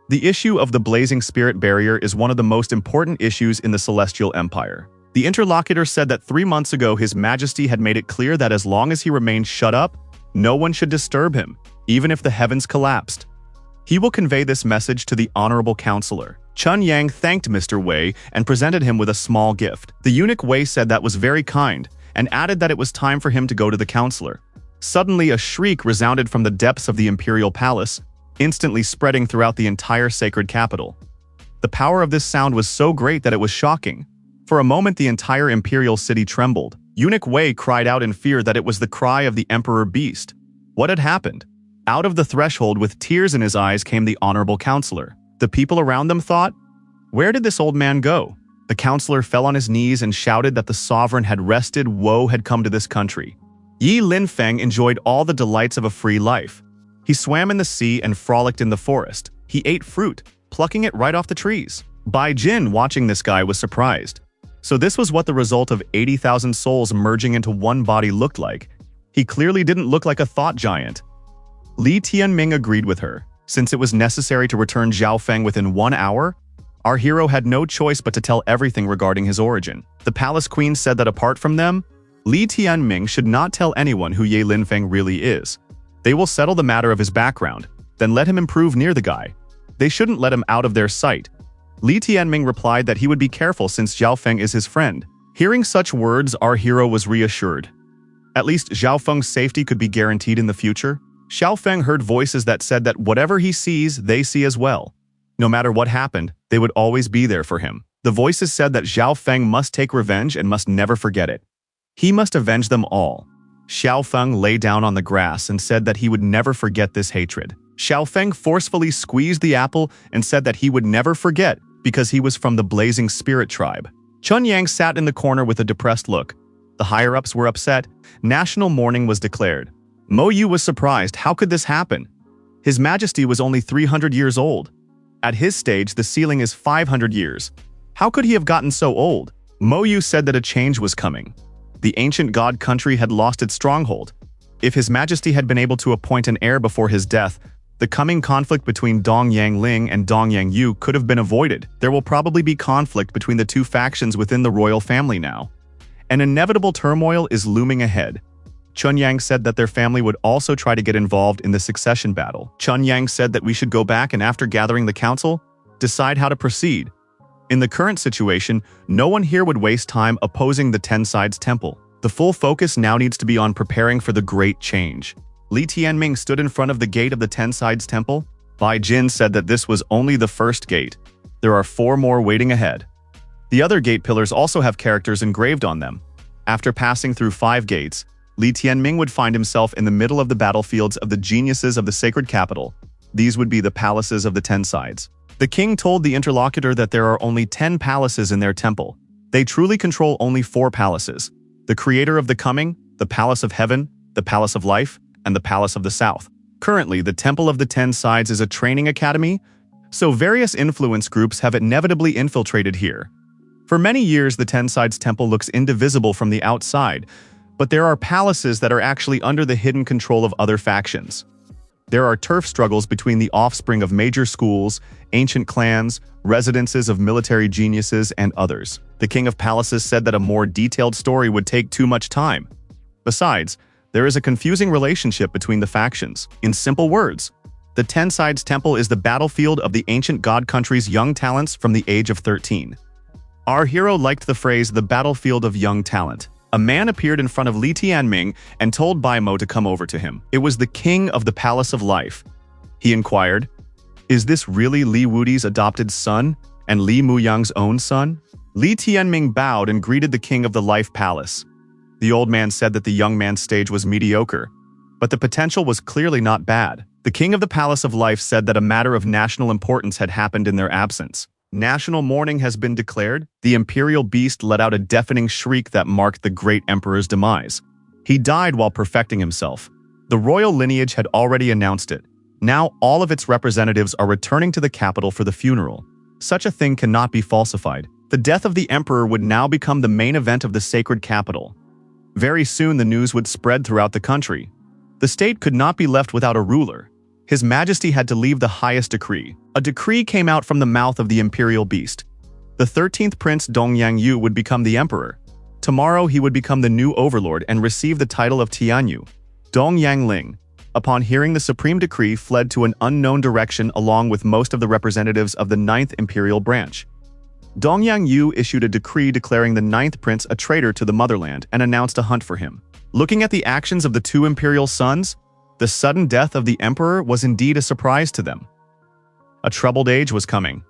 The issue of the blazing spirit barrier is one of the most important issues in the Celestial Empire. The interlocutor said that 3 months ago His Majesty had made it clear that as long as he remained shut up, no one should disturb him, even if the heavens collapsed. He will convey this message to the Honorable Counselor. Chun Yang thanked Mr. Wei and presented him with a small gift. The eunuch Wei said that was very kind and added that it was time for him to go to the counselor. Suddenly, a shriek resounded from the depths of the imperial palace, instantly spreading throughout the entire sacred capital. The power of this sound was so great that it was shocking. For a moment, the entire imperial city trembled. Eunuch Wei cried out in fear that it was the cry of the Emperor Beast. What had happened? Out of the threshold with tears in his eyes came the honorable counselor. The people around them thought, "Where did this old man go?" The counselor fell on his knees and shouted that the sovereign had rested, woe had come to this country. Yi Linfeng enjoyed all the delights of a free life. He swam in the sea and frolicked in the forest. He ate fruit, plucking it right off the trees. Bai Jin, watching this guy, was surprised. So this was what the result of 80,000 souls merging into one body looked like. He clearly didn't look like a thought giant. Li Tianming agreed with her. Since it was necessary to return Zhao Feng within 1 hour, our hero had no choice but to tell everything regarding his origin. The palace queen said that apart from them, Li Tianming should not tell anyone who Ye Linfeng really is. They will settle the matter of his background, then let him improve near the guy. They shouldn't let him out of their sight. Li Tianming replied that he would be careful since Zhao Feng is his friend. Hearing such words, our hero was reassured. At least Zhao Feng's safety could be guaranteed in the future. Xiao Feng heard voices that said that whatever he sees, they see as well. No matter what happened, they would always be there for him. The voices said that Zhao Feng must take revenge and must never forget it. He must avenge them all. Xiao Feng lay down on the grass and said that he would never forget this hatred. Xiao Feng forcefully squeezed the apple and said that he would never forget because he was from the Blazing Spirit tribe. Chun Yang sat in the corner with a depressed look. The higher-ups were upset. National mourning was declared. Mo Yu was surprised. How could this happen? His Majesty was only 300 years old. At his stage, the ceiling is 500 years. How could he have gotten so old? Mo Yu said that a change was coming. The ancient god country had lost its stronghold. If His Majesty had been able to appoint an heir before his death, the coming conflict between Dong Yang Ling and Dong Yang Yu could have been avoided. There will probably be conflict between the two factions within the royal family now. An inevitable turmoil is looming ahead. Chun Yang said that their family would also try to get involved in the succession battle. Chun Yang said that we should go back and after gathering the council, decide how to proceed. In the current situation, no one here would waste time opposing the Ten Sides Temple. The full focus now needs to be on preparing for the great change. Li Tianming stood in front of the gate of the Ten Sides Temple. Bai Jin said that this was only the first gate. There are 4 more waiting ahead. The other gate pillars also have characters engraved on them. After passing through 5 gates, Li Tianming would find himself in the middle of the battlefields of the geniuses of the sacred capital. These would be the palaces of the 10 sides. The king told the interlocutor that there are only 10 palaces in their temple. They truly control only 4 palaces: the creator of the coming, the palace of heaven, the palace of life, and the palace of the south. Currently, the Temple of the 10 Sides is a training academy, so various influence groups have inevitably infiltrated here. For many years, the 10 Sides Temple looks indivisible from the outside, but there are palaces that are actually under the hidden control of other factions. There are turf struggles between the offspring of major schools, ancient clans, residences of military geniuses, and others. The King of Palaces said that a more detailed story would take too much time. Besides, there is a confusing relationship between the factions. In simple words, The Ten Sides Temple is the battlefield of the ancient god country's young talents from the age of 13. Our hero liked the phrase, the battlefield of young talent. A man appeared in front of Li Tianming and told Bai Mo to come over to him. It was the king of the Palace of Life. He inquired, "Is this really Li Wudi's adopted son and Li Muyang's own son?" Li Tianming bowed and greeted the king of the Life Palace. The old man said that the young man's stage was mediocre, but the potential was clearly not bad. The king of the Palace of Life said that a matter of national importance had happened in their absence. National mourning has been declared. The imperial beast let out a deafening shriek that marked the great emperor's demise. He died while perfecting himself. The royal lineage had already announced it. Now all of its representatives are returning to the capital for the funeral. Such a thing cannot be falsified. The death of the emperor would now become the main event of the sacred capital. Very soon the news would spread throughout the country. The state could not be left without a ruler. His Majesty had to leave the highest decree. A decree came out from the mouth of the imperial beast. The 13th Prince Dongyang Yu would become the emperor. Tomorrow he would become the new overlord and receive the title of Tianyu. Dongyang Ling, upon hearing the supreme decree, fled to an unknown direction along with most of the representatives of the 9th imperial branch. Dongyang Yu issued a decree declaring the 9th prince a traitor to the motherland and announced a hunt for him. Looking at the actions of the two imperial sons, the sudden death of the emperor was indeed a surprise to them. A troubled age was coming.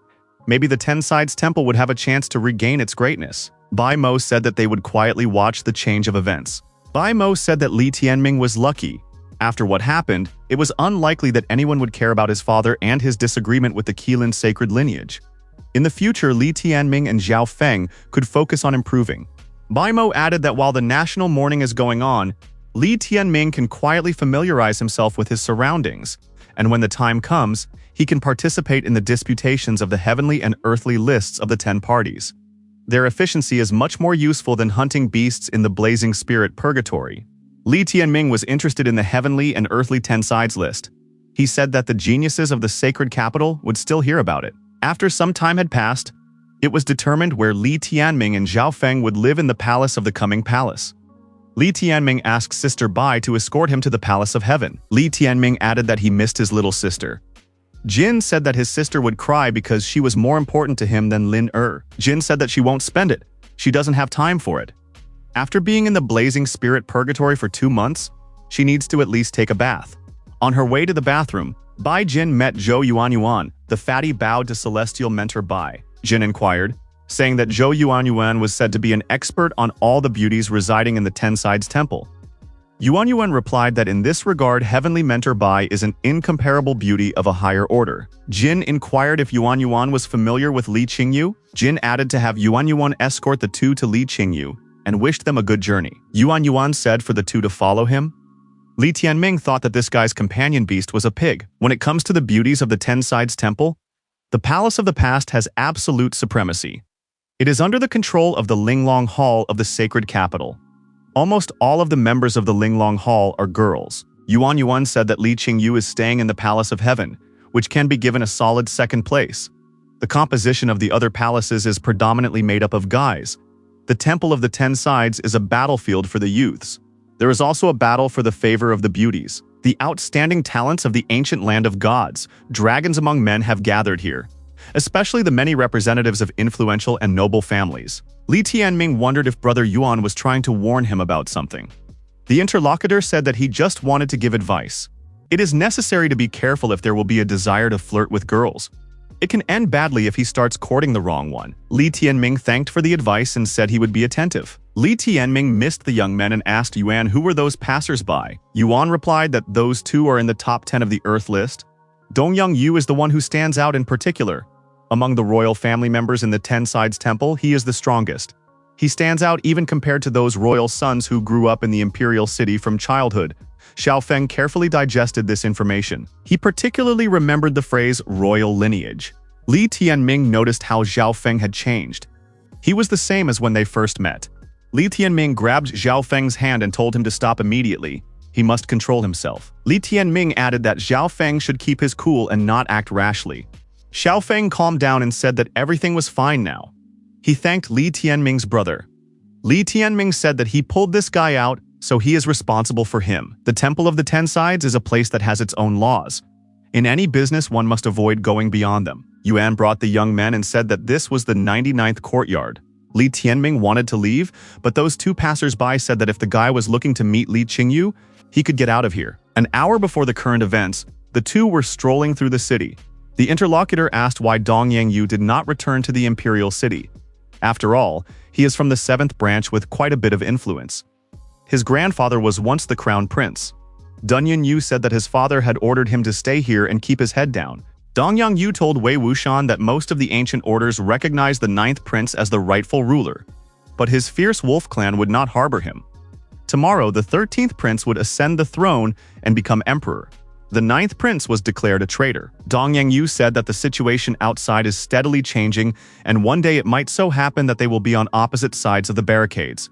Maybe the Ten Sides Temple would have a chance to regain its greatness. Bai Mo said that they would quietly watch the change of events. Bai Mo said that Li Tianming was lucky. After what happened, it was unlikely that anyone would care about his father and his disagreement with the Qilin sacred lineage. In the future, Li Tianming and Zhao Feng could focus on improving. Bai Mo added that while the national mourning is going on, Li Tianming can quietly familiarize himself with his surroundings, and when the time comes, he can participate in the disputations of the heavenly and earthly lists of the 10 parties. Their efficiency is much more useful than hunting beasts in the blazing spirit purgatory. Li Tianming was interested in the heavenly and earthly 10 sides list. He said that the geniuses of the sacred capital would still hear about it. After some time had passed, it was determined where Li Tianming and Zhao Feng would live in the palace of the coming palace. Li Tianming asked Sister Bai to escort him to the Palace of Heaven. Li Tianming added that he missed his little sister. Jin said that his sister would cry because she was more important to him than Lin Er. Jin said that she won't spend it. She doesn't have time for it. After being in the blazing spirit purgatory for 2 months, she needs to at least take a bath. On her way to the bathroom, Bai Jin met Zhou Yuanyuan. The fatty bowed to celestial mentor Bai. Jin inquired, saying that Zhou Yuanyuan was said to be an expert on all the beauties residing in the Ten Sides Temple. Yuanyuan replied that in this regard heavenly mentor Bai is an incomparable beauty of a higher order. Jin inquired if Yuanyuan was familiar with Li Qingyu. Jin added to have Yuanyuan escort the two to Li Qingyu and wished them a good journey. Yuanyuan said for the two to follow him. Li Tianming thought that this guy's companion beast was a pig. When it comes to the beauties of the Ten Sides Temple, the Palace of the Past has absolute supremacy. It is under the control of the Linglong Hall of the sacred capital. Almost all of the members of the Linglong Hall are girls. Yuanyuan said that Li Qingyu is staying in the Palace of Heaven, which can be given a solid second place. The composition of the other palaces is predominantly made up of guys. The Temple of the Ten Sides is a battlefield for the youths. There is also a battle for the favor of the beauties. The outstanding talents of the ancient land of gods, dragons among men, have gathered here, especially the many representatives of influential and noble families. Li Tianming wondered if Brother Yuan was trying to warn him about something. The interlocutor said that he just wanted to give advice. It is necessary to be careful if there will be a desire to flirt with girls. It can end badly if he starts courting the wrong one. Li Tianming thanked for the advice and said he would be attentive. Li Tianming missed the young men and asked Yuan who were those passers-by. Yuan replied that those two are in the top 10 of the Earth list. Dongyang Yu is the one who stands out in particular. Among the royal family members in the Ten Sides Temple, he is the strongest. He stands out even compared to those royal sons who grew up in the imperial city from childhood. Zhao Feng carefully digested this information. He particularly remembered the phrase royal lineage. Li Tianming noticed how Zhao Feng had changed. He was the same as when they first met. Li Tianming grabbed Zhao Feng's hand and told him to stop immediately. He must control himself. Li Tianming added that Zhao Feng should keep his cool and not act rashly. Zhao Feng calmed down and said that everything was fine now. He thanked Li Tianming's brother. Li Tianming said that he pulled this guy out, so he is responsible for him. The Temple of the Ten Sides is a place that has its own laws. In any business, one must avoid going beyond them. Yuan brought the young men and said that this was the 99th courtyard. Li Tianming wanted to leave, but those two passers-by said that if the guy was looking to meet Li Qingyu, he could get out of here. An hour before the current events, the two were strolling through the city. The interlocutor asked why Dong Yangyu did not return to the imperial city. After all, he is from the 7th branch with quite a bit of influence. His grandfather was once the crown prince. Dun Yunyu said that his father had ordered him to stay here and keep his head down. Dong Yangyu told Wei Wuxian that most of the ancient orders recognized the 9th prince as the rightful ruler, but his fierce wolf clan would not harbor him. Tomorrow, the 13th prince would ascend the throne and become emperor. The 9th prince was declared a traitor. Dong Yangyu said that the situation outside is steadily changing, and one day it might so happen that they will be on opposite sides of the barricades.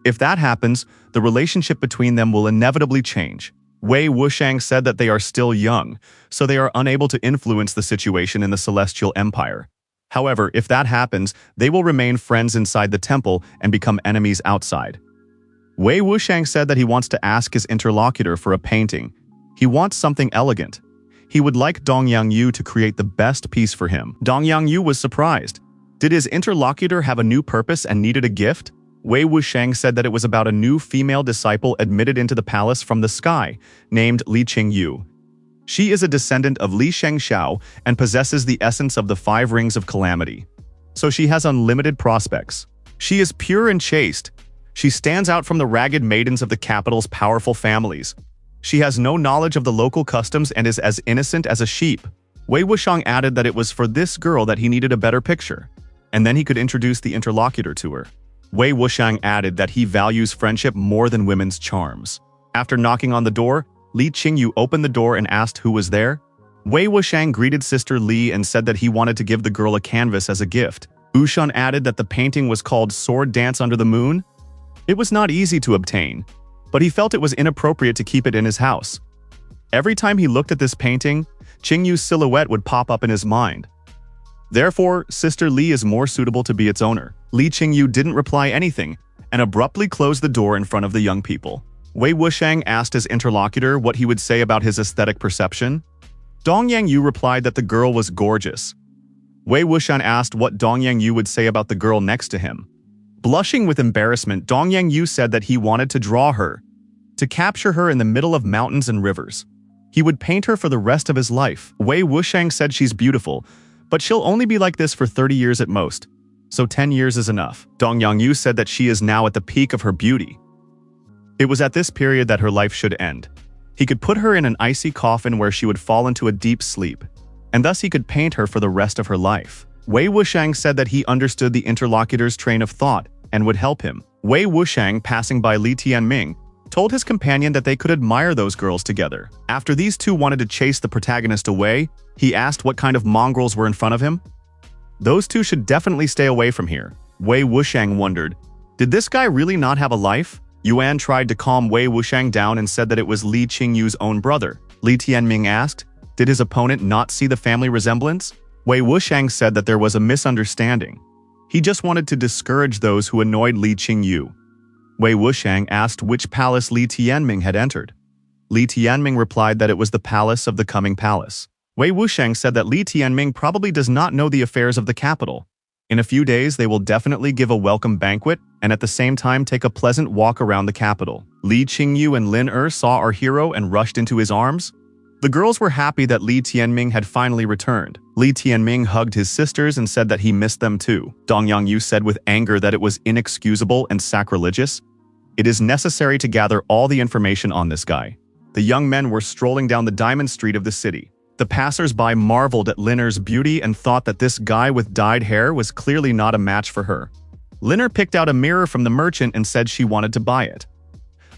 If that happens, the relationship between them will inevitably change. Wei Wuxian said that they are still young, so they are unable to influence the situation in the Celestial Empire. However, if that happens, they will remain friends inside the temple and become enemies outside. Wei Wuxian said that he wants to ask his interlocutor for a painting. He wants something elegant. He would like Dong Yangyu to create the best piece for him. Dong Yangyu was surprised. Did his interlocutor have a new purpose and needed a gift? Wei Wuxian said that it was about a new female disciple admitted into the palace from the sky, named Li Qingyu. She is a descendant of Li Shengxiao and possesses the essence of the 5 rings of calamity. So she has unlimited prospects. She is pure and chaste. She stands out from the ragged maidens of the capital's powerful families. She has no knowledge of the local customs and is as innocent as a sheep. Wei Wuxian added that it was for this girl that he needed a better picture, and then he could introduce the interlocutor to her. Wei Wuxian added that he values friendship more than women's charms. After knocking on the door, Li Qingyu opened the door and asked who was there. Wei Wuxian greeted Sister Li and said that he wanted to give the girl a canvas as a gift. Wuxian added that the painting was called Sword Dance Under the Moon. It was not easy to obtain, but he felt it was inappropriate to keep it in his house. Every time he looked at this painting, Qingyu's silhouette would pop up in his mind. Therefore, Sister Li is more suitable to be its owner. Li Qingyu didn't reply anything and abruptly closed the door in front of the young people. Wei Wuxian asked his interlocutor what he would say about his aesthetic perception. Dong Yangyu replied that the girl was gorgeous. Wei Wuxian asked what Dong Yangyu would say about the girl next to him. Blushing with embarrassment, Dong Yangyu said that he wanted to draw her, to capture her in the middle of mountains and rivers. He would paint her for the rest of his life. Wei Wuxian said she's beautiful, but she'll only be like this for 30 years at most, so 10 years is enough. Dong Yangyu said that she is now at the peak of her beauty. It was at this period that her life should end. He could put her in an icy coffin where she would fall into a deep sleep, and thus he could paint her for the rest of her life. Wei Wuxian said that he understood the interlocutor's train of thought and would help him. Wei Wuxian, passing by Li Tianming, told his companion that they could admire those girls together. After these two wanted to chase the protagonist away, he asked what kind of mongrels were in front of him. Those two should definitely stay away from here. Wei Wuxian wondered, did this guy really not have a life? Yuan tried to calm Wei Wuxian down and said that it was Li Qingyu's own brother. Li Tianming asked, did his opponent not see the family resemblance? Wei Wuxian said that there was a misunderstanding. He just wanted to discourage those who annoyed Li Qingyu. Wei Wuxian asked which palace Li Tianming had entered. Li Tianming replied that it was the palace of the coming palace. Wei Wuxian said that Li Tianming probably does not know the affairs of the capital. In a few days, they will definitely give a welcome banquet and at the same time take a pleasant walk around the capital. Li Qingyu and Lin saw our hero and rushed into his arms. The girls were happy that Li Tianming had finally returned. Li Tianming hugged his sisters and said that he missed them too. Dong Yangyu said with anger that it was inexcusable and sacrilegious. It is necessary to gather all the information on this guy. The young men were strolling down the diamond street of the city. The passers-by marveled at Linner's beauty and thought that this guy with dyed hair was clearly not a match for her. Linner picked out a mirror from the merchant and said she wanted to buy it.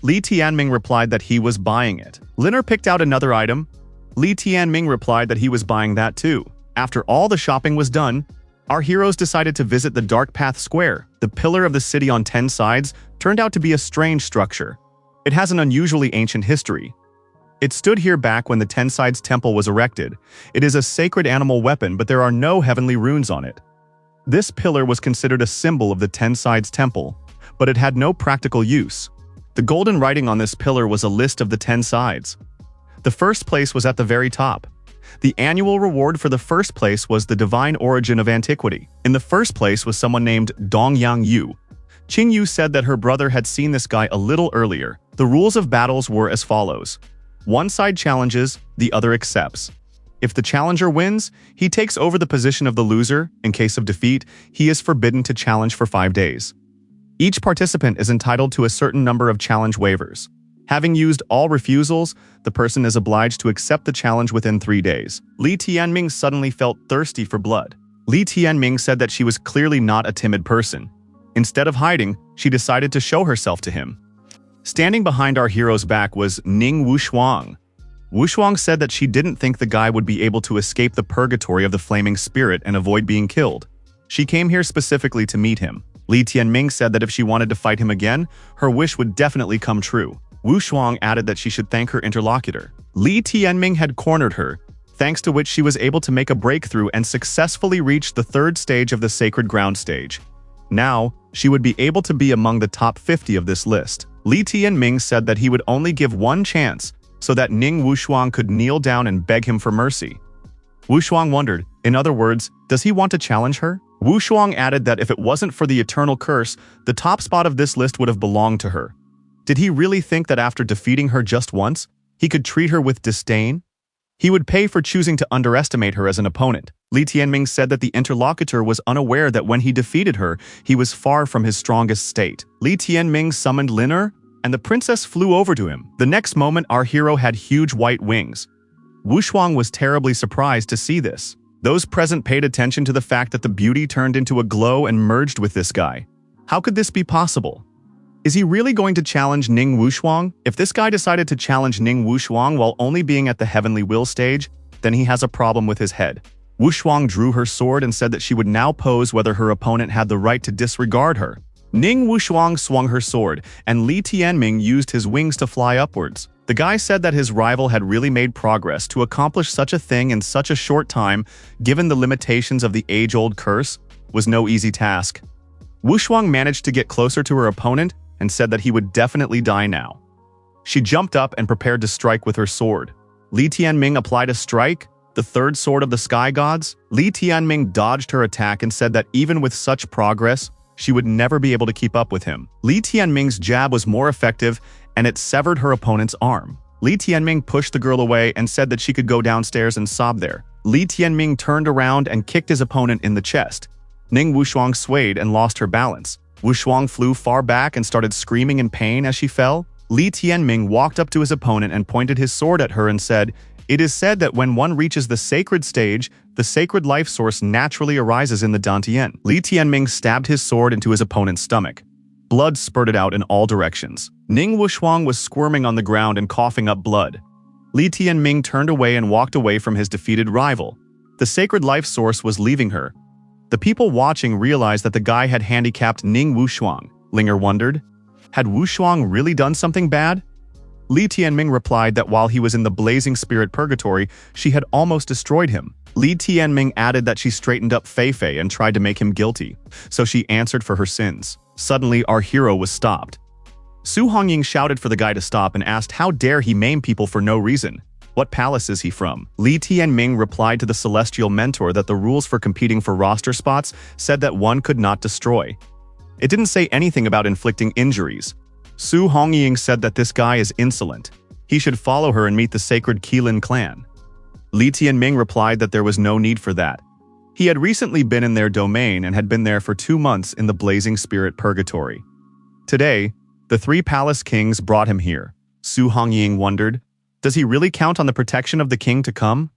Li Tianming replied that he was buying it. Linner picked out another item. Li Tianming replied that he was buying that too. After all the shopping was done, our heroes decided to visit the Dark Path Square. The pillar of the city on 10 sides turned out to be a strange structure. It has an unusually ancient history. It stood here back when the 10 Sides Temple was erected. It is a sacred animal weapon, but there are no heavenly runes on it. This pillar was considered a symbol of the 10 Sides Temple, but it had no practical use. The golden writing on this pillar was a list of the 10 sides. The first place was at the very top. The annual reward for the first place was the divine origin of antiquity. In the first place was someone named Dongyang Yu. Qing Yu said that her brother had seen this guy a little earlier. The rules of battles were as follows. One side challenges, the other accepts. If the challenger wins, he takes over the position of the loser. In case of defeat, he is forbidden to challenge for 5 days. Each participant is entitled to a certain number of challenge waivers. Having used all refusals, the person is obliged to accept the challenge within 3 days. Li Tianming suddenly felt thirsty for blood. Li Tianming said that she was clearly not a timid person. Instead of hiding, she decided to show herself to him. Standing behind our hero's back was Ning Wushuang. Wushuang said that she didn't think the guy would be able to escape the purgatory of the flaming spirit and avoid being killed. She came here specifically to meet him. Li Tianming said that if she wanted to fight him again, her wish would definitely come true. Wushuang added that she should thank her interlocutor. Li Tianming had cornered her, thanks to which she was able to make a breakthrough and successfully reach the 3rd stage of the Sacred Ground stage. Now, she would be able to be among the top 50 of this list. Li Tianming said that he would only give one chance so that Ning Wushuang could kneel down and beg him for mercy. Wushuang wondered, in other words, does he want to challenge her? Wushuang added that if it wasn't for the eternal curse, the top spot of this list would have belonged to her. Did he really think that after defeating her just once, he could treat her with disdain? He would pay for choosing to underestimate her as an opponent. Li Tianming said that the interlocutor was unaware that when he defeated her, he was far from his strongest state. Li Tianming summoned Liner, and the princess flew over to him. The next moment, our hero had huge white wings. Wushuang was terribly surprised to see this. Those present paid attention to the fact that the beauty turned into a glow and merged with this guy. How could this be possible? Is he really going to challenge Ning Wushuang? If this guy decided to challenge Ning Wushuang while only being at the Heavenly Will stage, then he has a problem with his head. Wushuang drew her sword and said that she would now pose whether her opponent had the right to disregard her. Ning Wushuang swung her sword, and Li Tianming used his wings to fly upwards. The guy said that his rival had really made progress to accomplish such a thing in such a short time, given the limitations of the age-old curse, was no easy task. Wushuang managed to get closer to her opponent and said that he would definitely die now. She jumped up and prepared to strike with her sword. Li Tianming applied a strike, the 3rd sword of the sky gods. Li Tianming dodged her attack and said that even with such progress, she would never be able to keep up with him. Li Tianming's jab was more effective, and it severed her opponent's arm. Li Tianming pushed the girl away and said that she could go downstairs and sob there. Li Tianming turned around and kicked his opponent in the chest. Ning Wushuang swayed and lost her balance. Wushuang flew far back and started screaming in pain as she fell. Li Tianming walked up to his opponent and pointed his sword at her and said, "It is said that when one reaches the sacred stage, the sacred life source naturally arises in the Dantian." Li Tianming stabbed his sword into his opponent's stomach. Blood spurted out in all directions. Ning Wushuang was squirming on the ground and coughing up blood. Li Tianming turned away and walked away from his defeated rival. The sacred life source was leaving her. The people watching realized that the guy had handicapped Ning Wushuang. Linger wondered, had Wushuang really done something bad? Li Tianming replied that while he was in the blazing spirit purgatory, she had almost destroyed him. Li Tianming added that she straightened up Fei Fei and tried to make him guilty, so she answered for her sins. Suddenly, our hero was stopped. Su Hongying shouted for the guy to stop and asked how dare he maim people for no reason. What palace is he from? Li Tianming replied to the celestial mentor that the rules for competing for roster spots said that one could not destroy. It didn't say anything about inflicting injuries. Su Hongying said that this guy is insolent. He should follow her and meet the sacred Qilin clan. Li Tianming replied that there was no need for that. He had recently been in their domain and had been there for 2 months in the blazing spirit purgatory. Today, the 3 palace kings brought him here. Su Hongying wondered, does he really count on the protection of the king to come?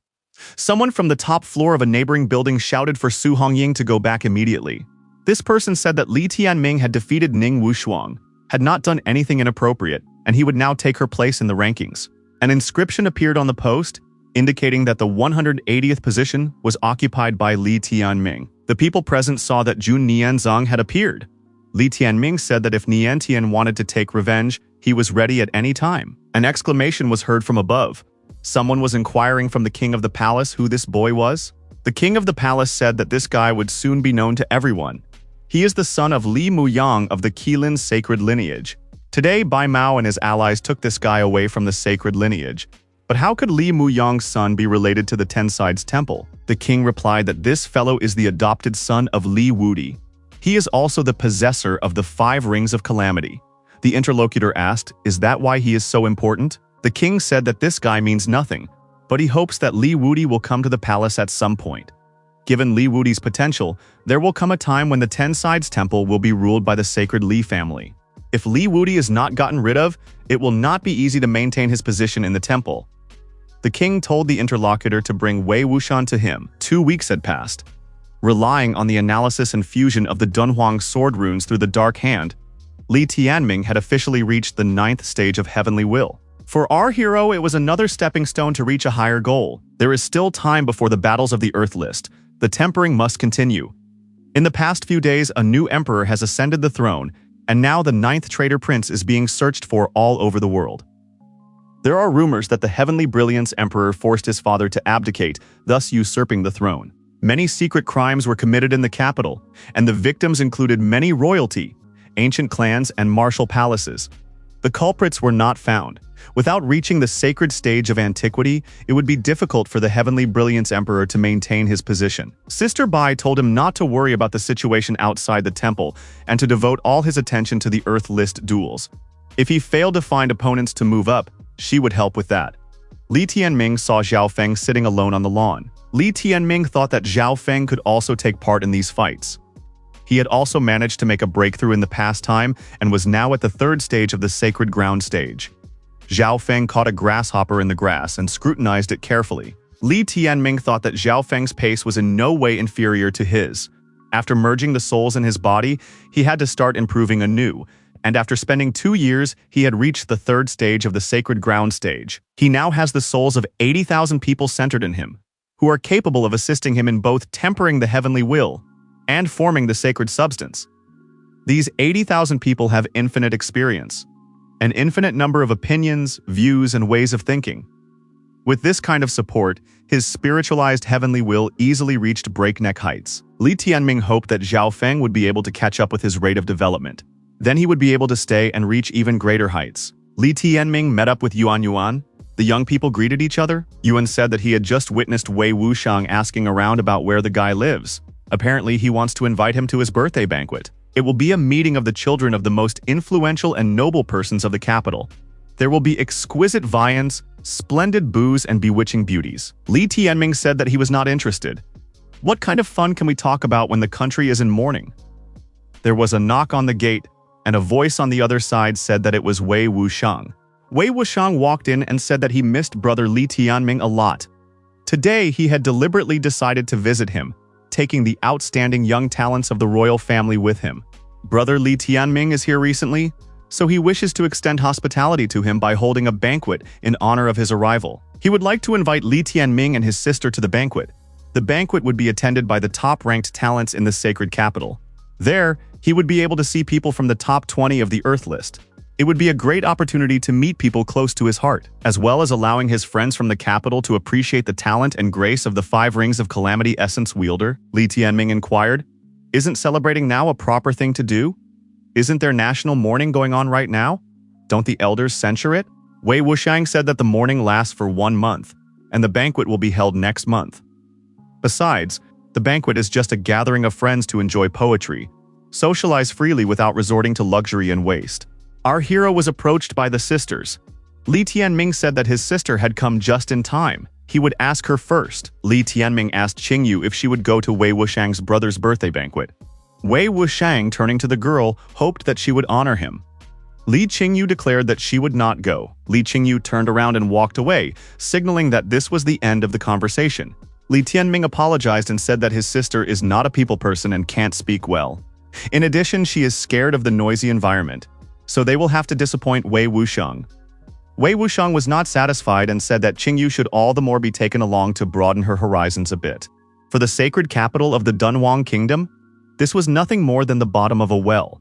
Someone from the top floor of a neighboring building shouted for Su Hongying to go back immediately. This person said that Li Tianming had defeated Ning Wushuang, had not done anything inappropriate, and he would now take her place in the rankings. An inscription appeared on the post, indicating that the 180th position was occupied by Li Tianming. The people present saw that Jun Nianzang had appeared. Li Tianming said that if Niantian wanted to take revenge, he was ready at any time. An exclamation was heard from above. Someone was inquiring from the king of the palace who this boy was. The king of the palace said that this guy would soon be known to everyone. He is the son of Li Muyang of the Qilin sacred lineage. Today, Bai Mao and his allies took this guy away from the sacred lineage. But how could Li Muyang's son be related to the Ten Sides Temple? The king replied that this fellow is the adopted son of Li Wudi. He is also the possessor of the 5 Rings of Calamity. The interlocutor asked, is that why he is so important? The king said that this guy means nothing, but he hopes that Li Wudi will come to the palace at some point. Given Li Wudi's potential, there will come a time when the Ten Sides Temple will be ruled by the sacred Li family. If Li Wudi is not gotten rid of, it will not be easy to maintain his position in the temple. The king told the interlocutor to bring Wei Wuxian to him. 2 weeks had passed. Relying on the analysis and fusion of the Dunhuang sword runes through the Dark Hand, Li Tianming had officially reached the 9th stage of Heavenly Will. For our hero, it was another stepping stone to reach a higher goal. There is still time before the battles of the Earth List. The tempering must continue. In the past few days, a new emperor has ascended the throne, and now the 9th traitor prince is being searched for all over the world. There are rumors that the Heavenly Brilliance Emperor forced his father to abdicate, thus usurping the throne. Many secret crimes were committed in the capital, and the victims included many royalty, ancient clans, and martial palaces. The culprits were not found. Without reaching the sacred stage of antiquity, it would be difficult for the Heavenly Brilliance Emperor to maintain his position. Sister Bai told him not to worry about the situation outside the temple and to devote all his attention to the Earth List duels. If he failed to find opponents to move up, she would help with that. Li Tianming saw Zhao Feng sitting alone on the lawn. Li Tianming thought that Zhao Feng could also take part in these fights. He had also managed to make a breakthrough in the past time and was now at the 3rd stage of the Sacred Ground stage. Zhao Feng caught a grasshopper in the grass and scrutinized it carefully. Li Tianming thought that Zhao Feng's pace was in no way inferior to his. After merging the souls in his body, he had to start improving anew, and after spending 2 years, he had reached the 3rd stage of the Sacred Ground stage. He now has the souls of 80,000 people centered in him, who are capable of assisting him in both tempering the heavenly will and forming the sacred substance. These 80,000 people have infinite experience, an infinite number of opinions, views, and ways of thinking. With this kind of support, his spiritualized heavenly will easily reached breakneck heights. Li Tianming hoped that Zhao Feng would be able to catch up with his rate of development. Then he would be able to stay and reach even greater heights. Li Tianming met up with Yuan. The young people greeted each other. Yuan said that he had just witnessed Wei Wuxiang asking around about where the guy lives. Apparently, he wants to invite him to his birthday banquet. It will be a meeting of the children of the most influential and noble persons of the capital. There will be exquisite viands, splendid booze, and bewitching beauties. Li Tianming said that he was not interested. What kind of fun can we talk about when the country is in mourning? There was a knock on the gate, and a voice on the other side said that it was Wei Wuxiang. Wei Wuxiang walked in and said that he missed brother Li Tianming a lot. Today, he had deliberately decided to visit him, taking the outstanding young talents of the royal family with him. Brother Li Tianming is here recently, so he wishes to extend hospitality to him by holding a banquet in honor of his arrival. He would like to invite Li Tianming and his sister to the banquet. The banquet would be attended by the top-ranked talents in the sacred capital. There, he would be able to see people from the top 20 of the Earth List. It would be a great opportunity to meet people close to his heart, as well as allowing his friends from the capital to appreciate the talent and grace of the 5 Rings of Calamity essence wielder. Li Tianming inquired, "Isn't celebrating now a proper thing to do? Isn't there national mourning going on right now? Don't the elders censure it?" Wei Wuxiang said that the mourning lasts for 1 month, and the banquet will be held next month. Besides, the banquet is just a gathering of friends to enjoy poetry, socialize freely without resorting to luxury and waste. Our hero was approached by the sisters. Li Tianming said that his sister had come just in time. He would ask her first. Li Tianming asked Qingyu if she would go to Wei Wuxiang's brother's birthday banquet. Wei Wuxiang, turning to the girl, hoped that she would honor him. Li Qingyu declared that she would not go. Li Qingyu turned around and walked away, signaling that this was the end of the conversation. Li Tianming apologized and said that his sister is not a people person and can't speak well. In addition, she is scared of the noisy environment, so they will have to disappoint Wei Wuxiang. Wei Wuxiang was not satisfied and said that Qingyu should all the more be taken along to broaden her horizons a bit. For the sacred capital of the Dunhuang Kingdom, this was nothing more than the bottom of a well.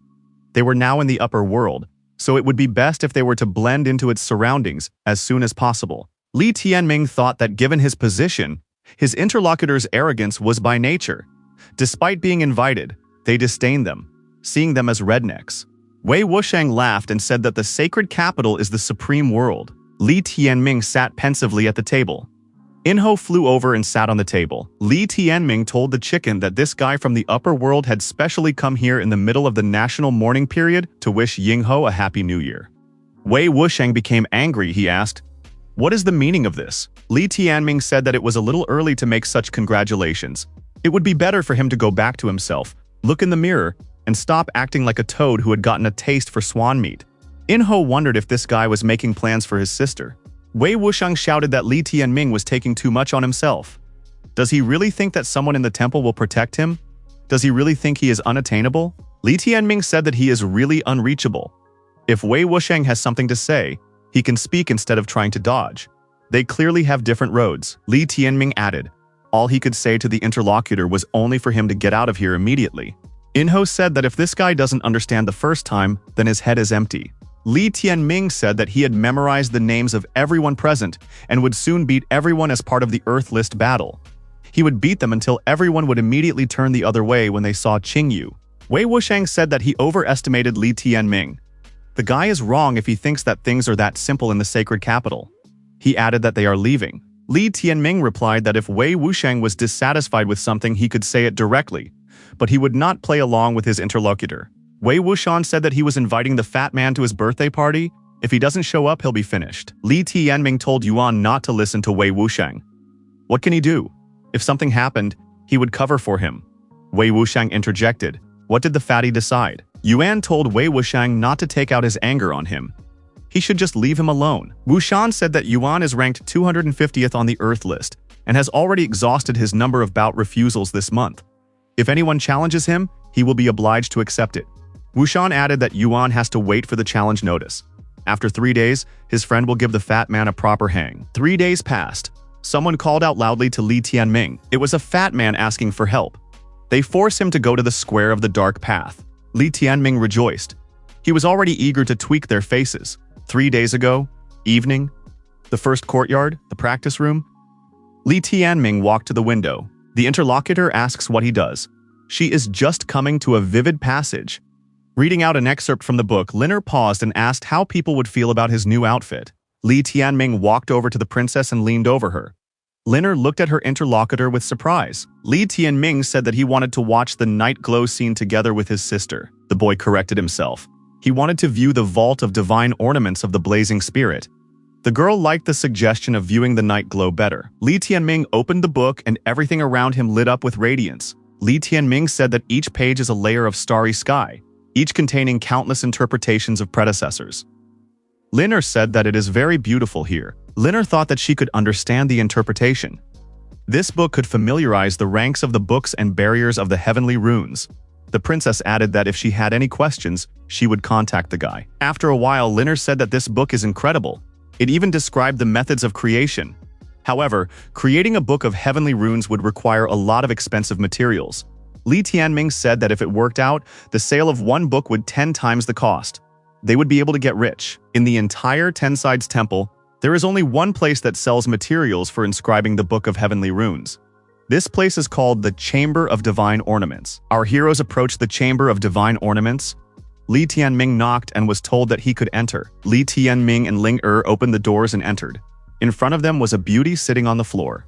They were now in the upper world, so it would be best if they were to blend into its surroundings as soon as possible. Li Tianming thought that given his position, his interlocutor's arrogance was by nature. Despite being invited, they disdained them, seeing them as rednecks. Wei Wuxiang laughed and said that the sacred capital is the supreme world. Li Tianming sat pensively at the table. Enro flew over and sat on the table. Li Tianming told the chicken that this guy from the upper world had specially come here in the middle of the national mourning period to wish Yingho a happy new year. Wei Wuxiang became angry. He asked, "What is the meaning of this?" Li Tianming said that it was a little early to make such congratulations. It would be better for him to go back to himself, look in the mirror, and stop acting like a toad who had gotten a taste for swan meat. Enro wondered if this guy was making plans for his sister. Wei Wuxiang shouted that Li Tianming was taking too much on himself. Does he really think that someone in the temple will protect him? Does he really think he is unattainable? Li Tianming said that he is really unreachable. If Wei Wuxiang has something to say, he can speak instead of trying to dodge. They clearly have different roads. Li Tianming added. All he could say to the interlocutor was only for him to get out of here immediately. Enro said that if this guy doesn't understand the first time, then his head is empty. Li Tianming said that he had memorized the names of everyone present and would soon beat everyone as part of the Earth List battle. He would beat them until everyone would immediately turn the other way when they saw Qingyu. Wei Wuxiang said that he overestimated Li Tianming. The guy is wrong if he thinks that things are that simple in the sacred capital. He added that they are leaving. Li Tianming replied that if Wei Wuxiang was dissatisfied with something, he could say it directly, but he would not play along with his interlocutor. Wei Wuxiang said that he was inviting the fat man to his birthday party. If he doesn't show up, he'll be finished. Li Tianming told Yuan not to listen to Wei Wuxiang. What can he do? If something happened, he would cover for him. Wei Wuxiang interjected. What did the fatty decide? Yuan told Wei Wuxiang not to take out his anger on him. He should just leave him alone. Wuxian said that Yuan is ranked 250th on the Earth list and has already exhausted his number of bout refusals this month. If anyone challenges him, he will be obliged to accept it. Wuxian added that Yuan has to wait for the challenge notice. After 3 days, his friend will give the fat man a proper hang. 3 days passed. Someone called out loudly to Li Tianming. It was a fat man asking for help. They forced him to go to the square of the dark path. Li Tianming rejoiced. He was already eager to tweak their faces. 3 days ago, evening, the first courtyard, the practice room. Li Tianming walked to the window. The interlocutor asks what he does. She is just coming to a vivid passage. Reading out an excerpt from the book, Liner paused and asked how people would feel about his new outfit. Li Tianming walked over to the princess and leaned over her. Liner looked at her interlocutor with surprise. Li Tianming said that he wanted to watch the night glow scene together with his sister. The boy corrected himself. He wanted to view the vault of divine ornaments of the blazing spirit. The girl liked the suggestion of viewing the night glow better. Li Tianming opened the book and everything around him lit up with radiance. Li Tianming said that each page is a layer of starry sky, each containing countless interpretations of predecessors. Liner said that it is very beautiful here. Liner thought that she could understand the interpretation. This book could familiarize the ranks of the books and barriers of the heavenly runes. The princess added that if she had any questions, she would contact the guy. After a while, Liner said that this book is incredible. It even described the methods of creation. However, creating a book of heavenly runes would require a lot of expensive materials. Li Tianming said that if it worked out, the sale of one book would 10 times the cost. They would be able to get rich. In the entire Ten Sides Temple, there is only one place that sells materials for inscribing the Book of Heavenly Runes. This place is called the Chamber of Divine Ornaments. Our heroes approached the Chamber of Divine Ornaments. Li Tianming knocked and was told that he could enter. Li Tianming and Ling Er opened the doors and entered. In front of them was a beauty sitting on the floor.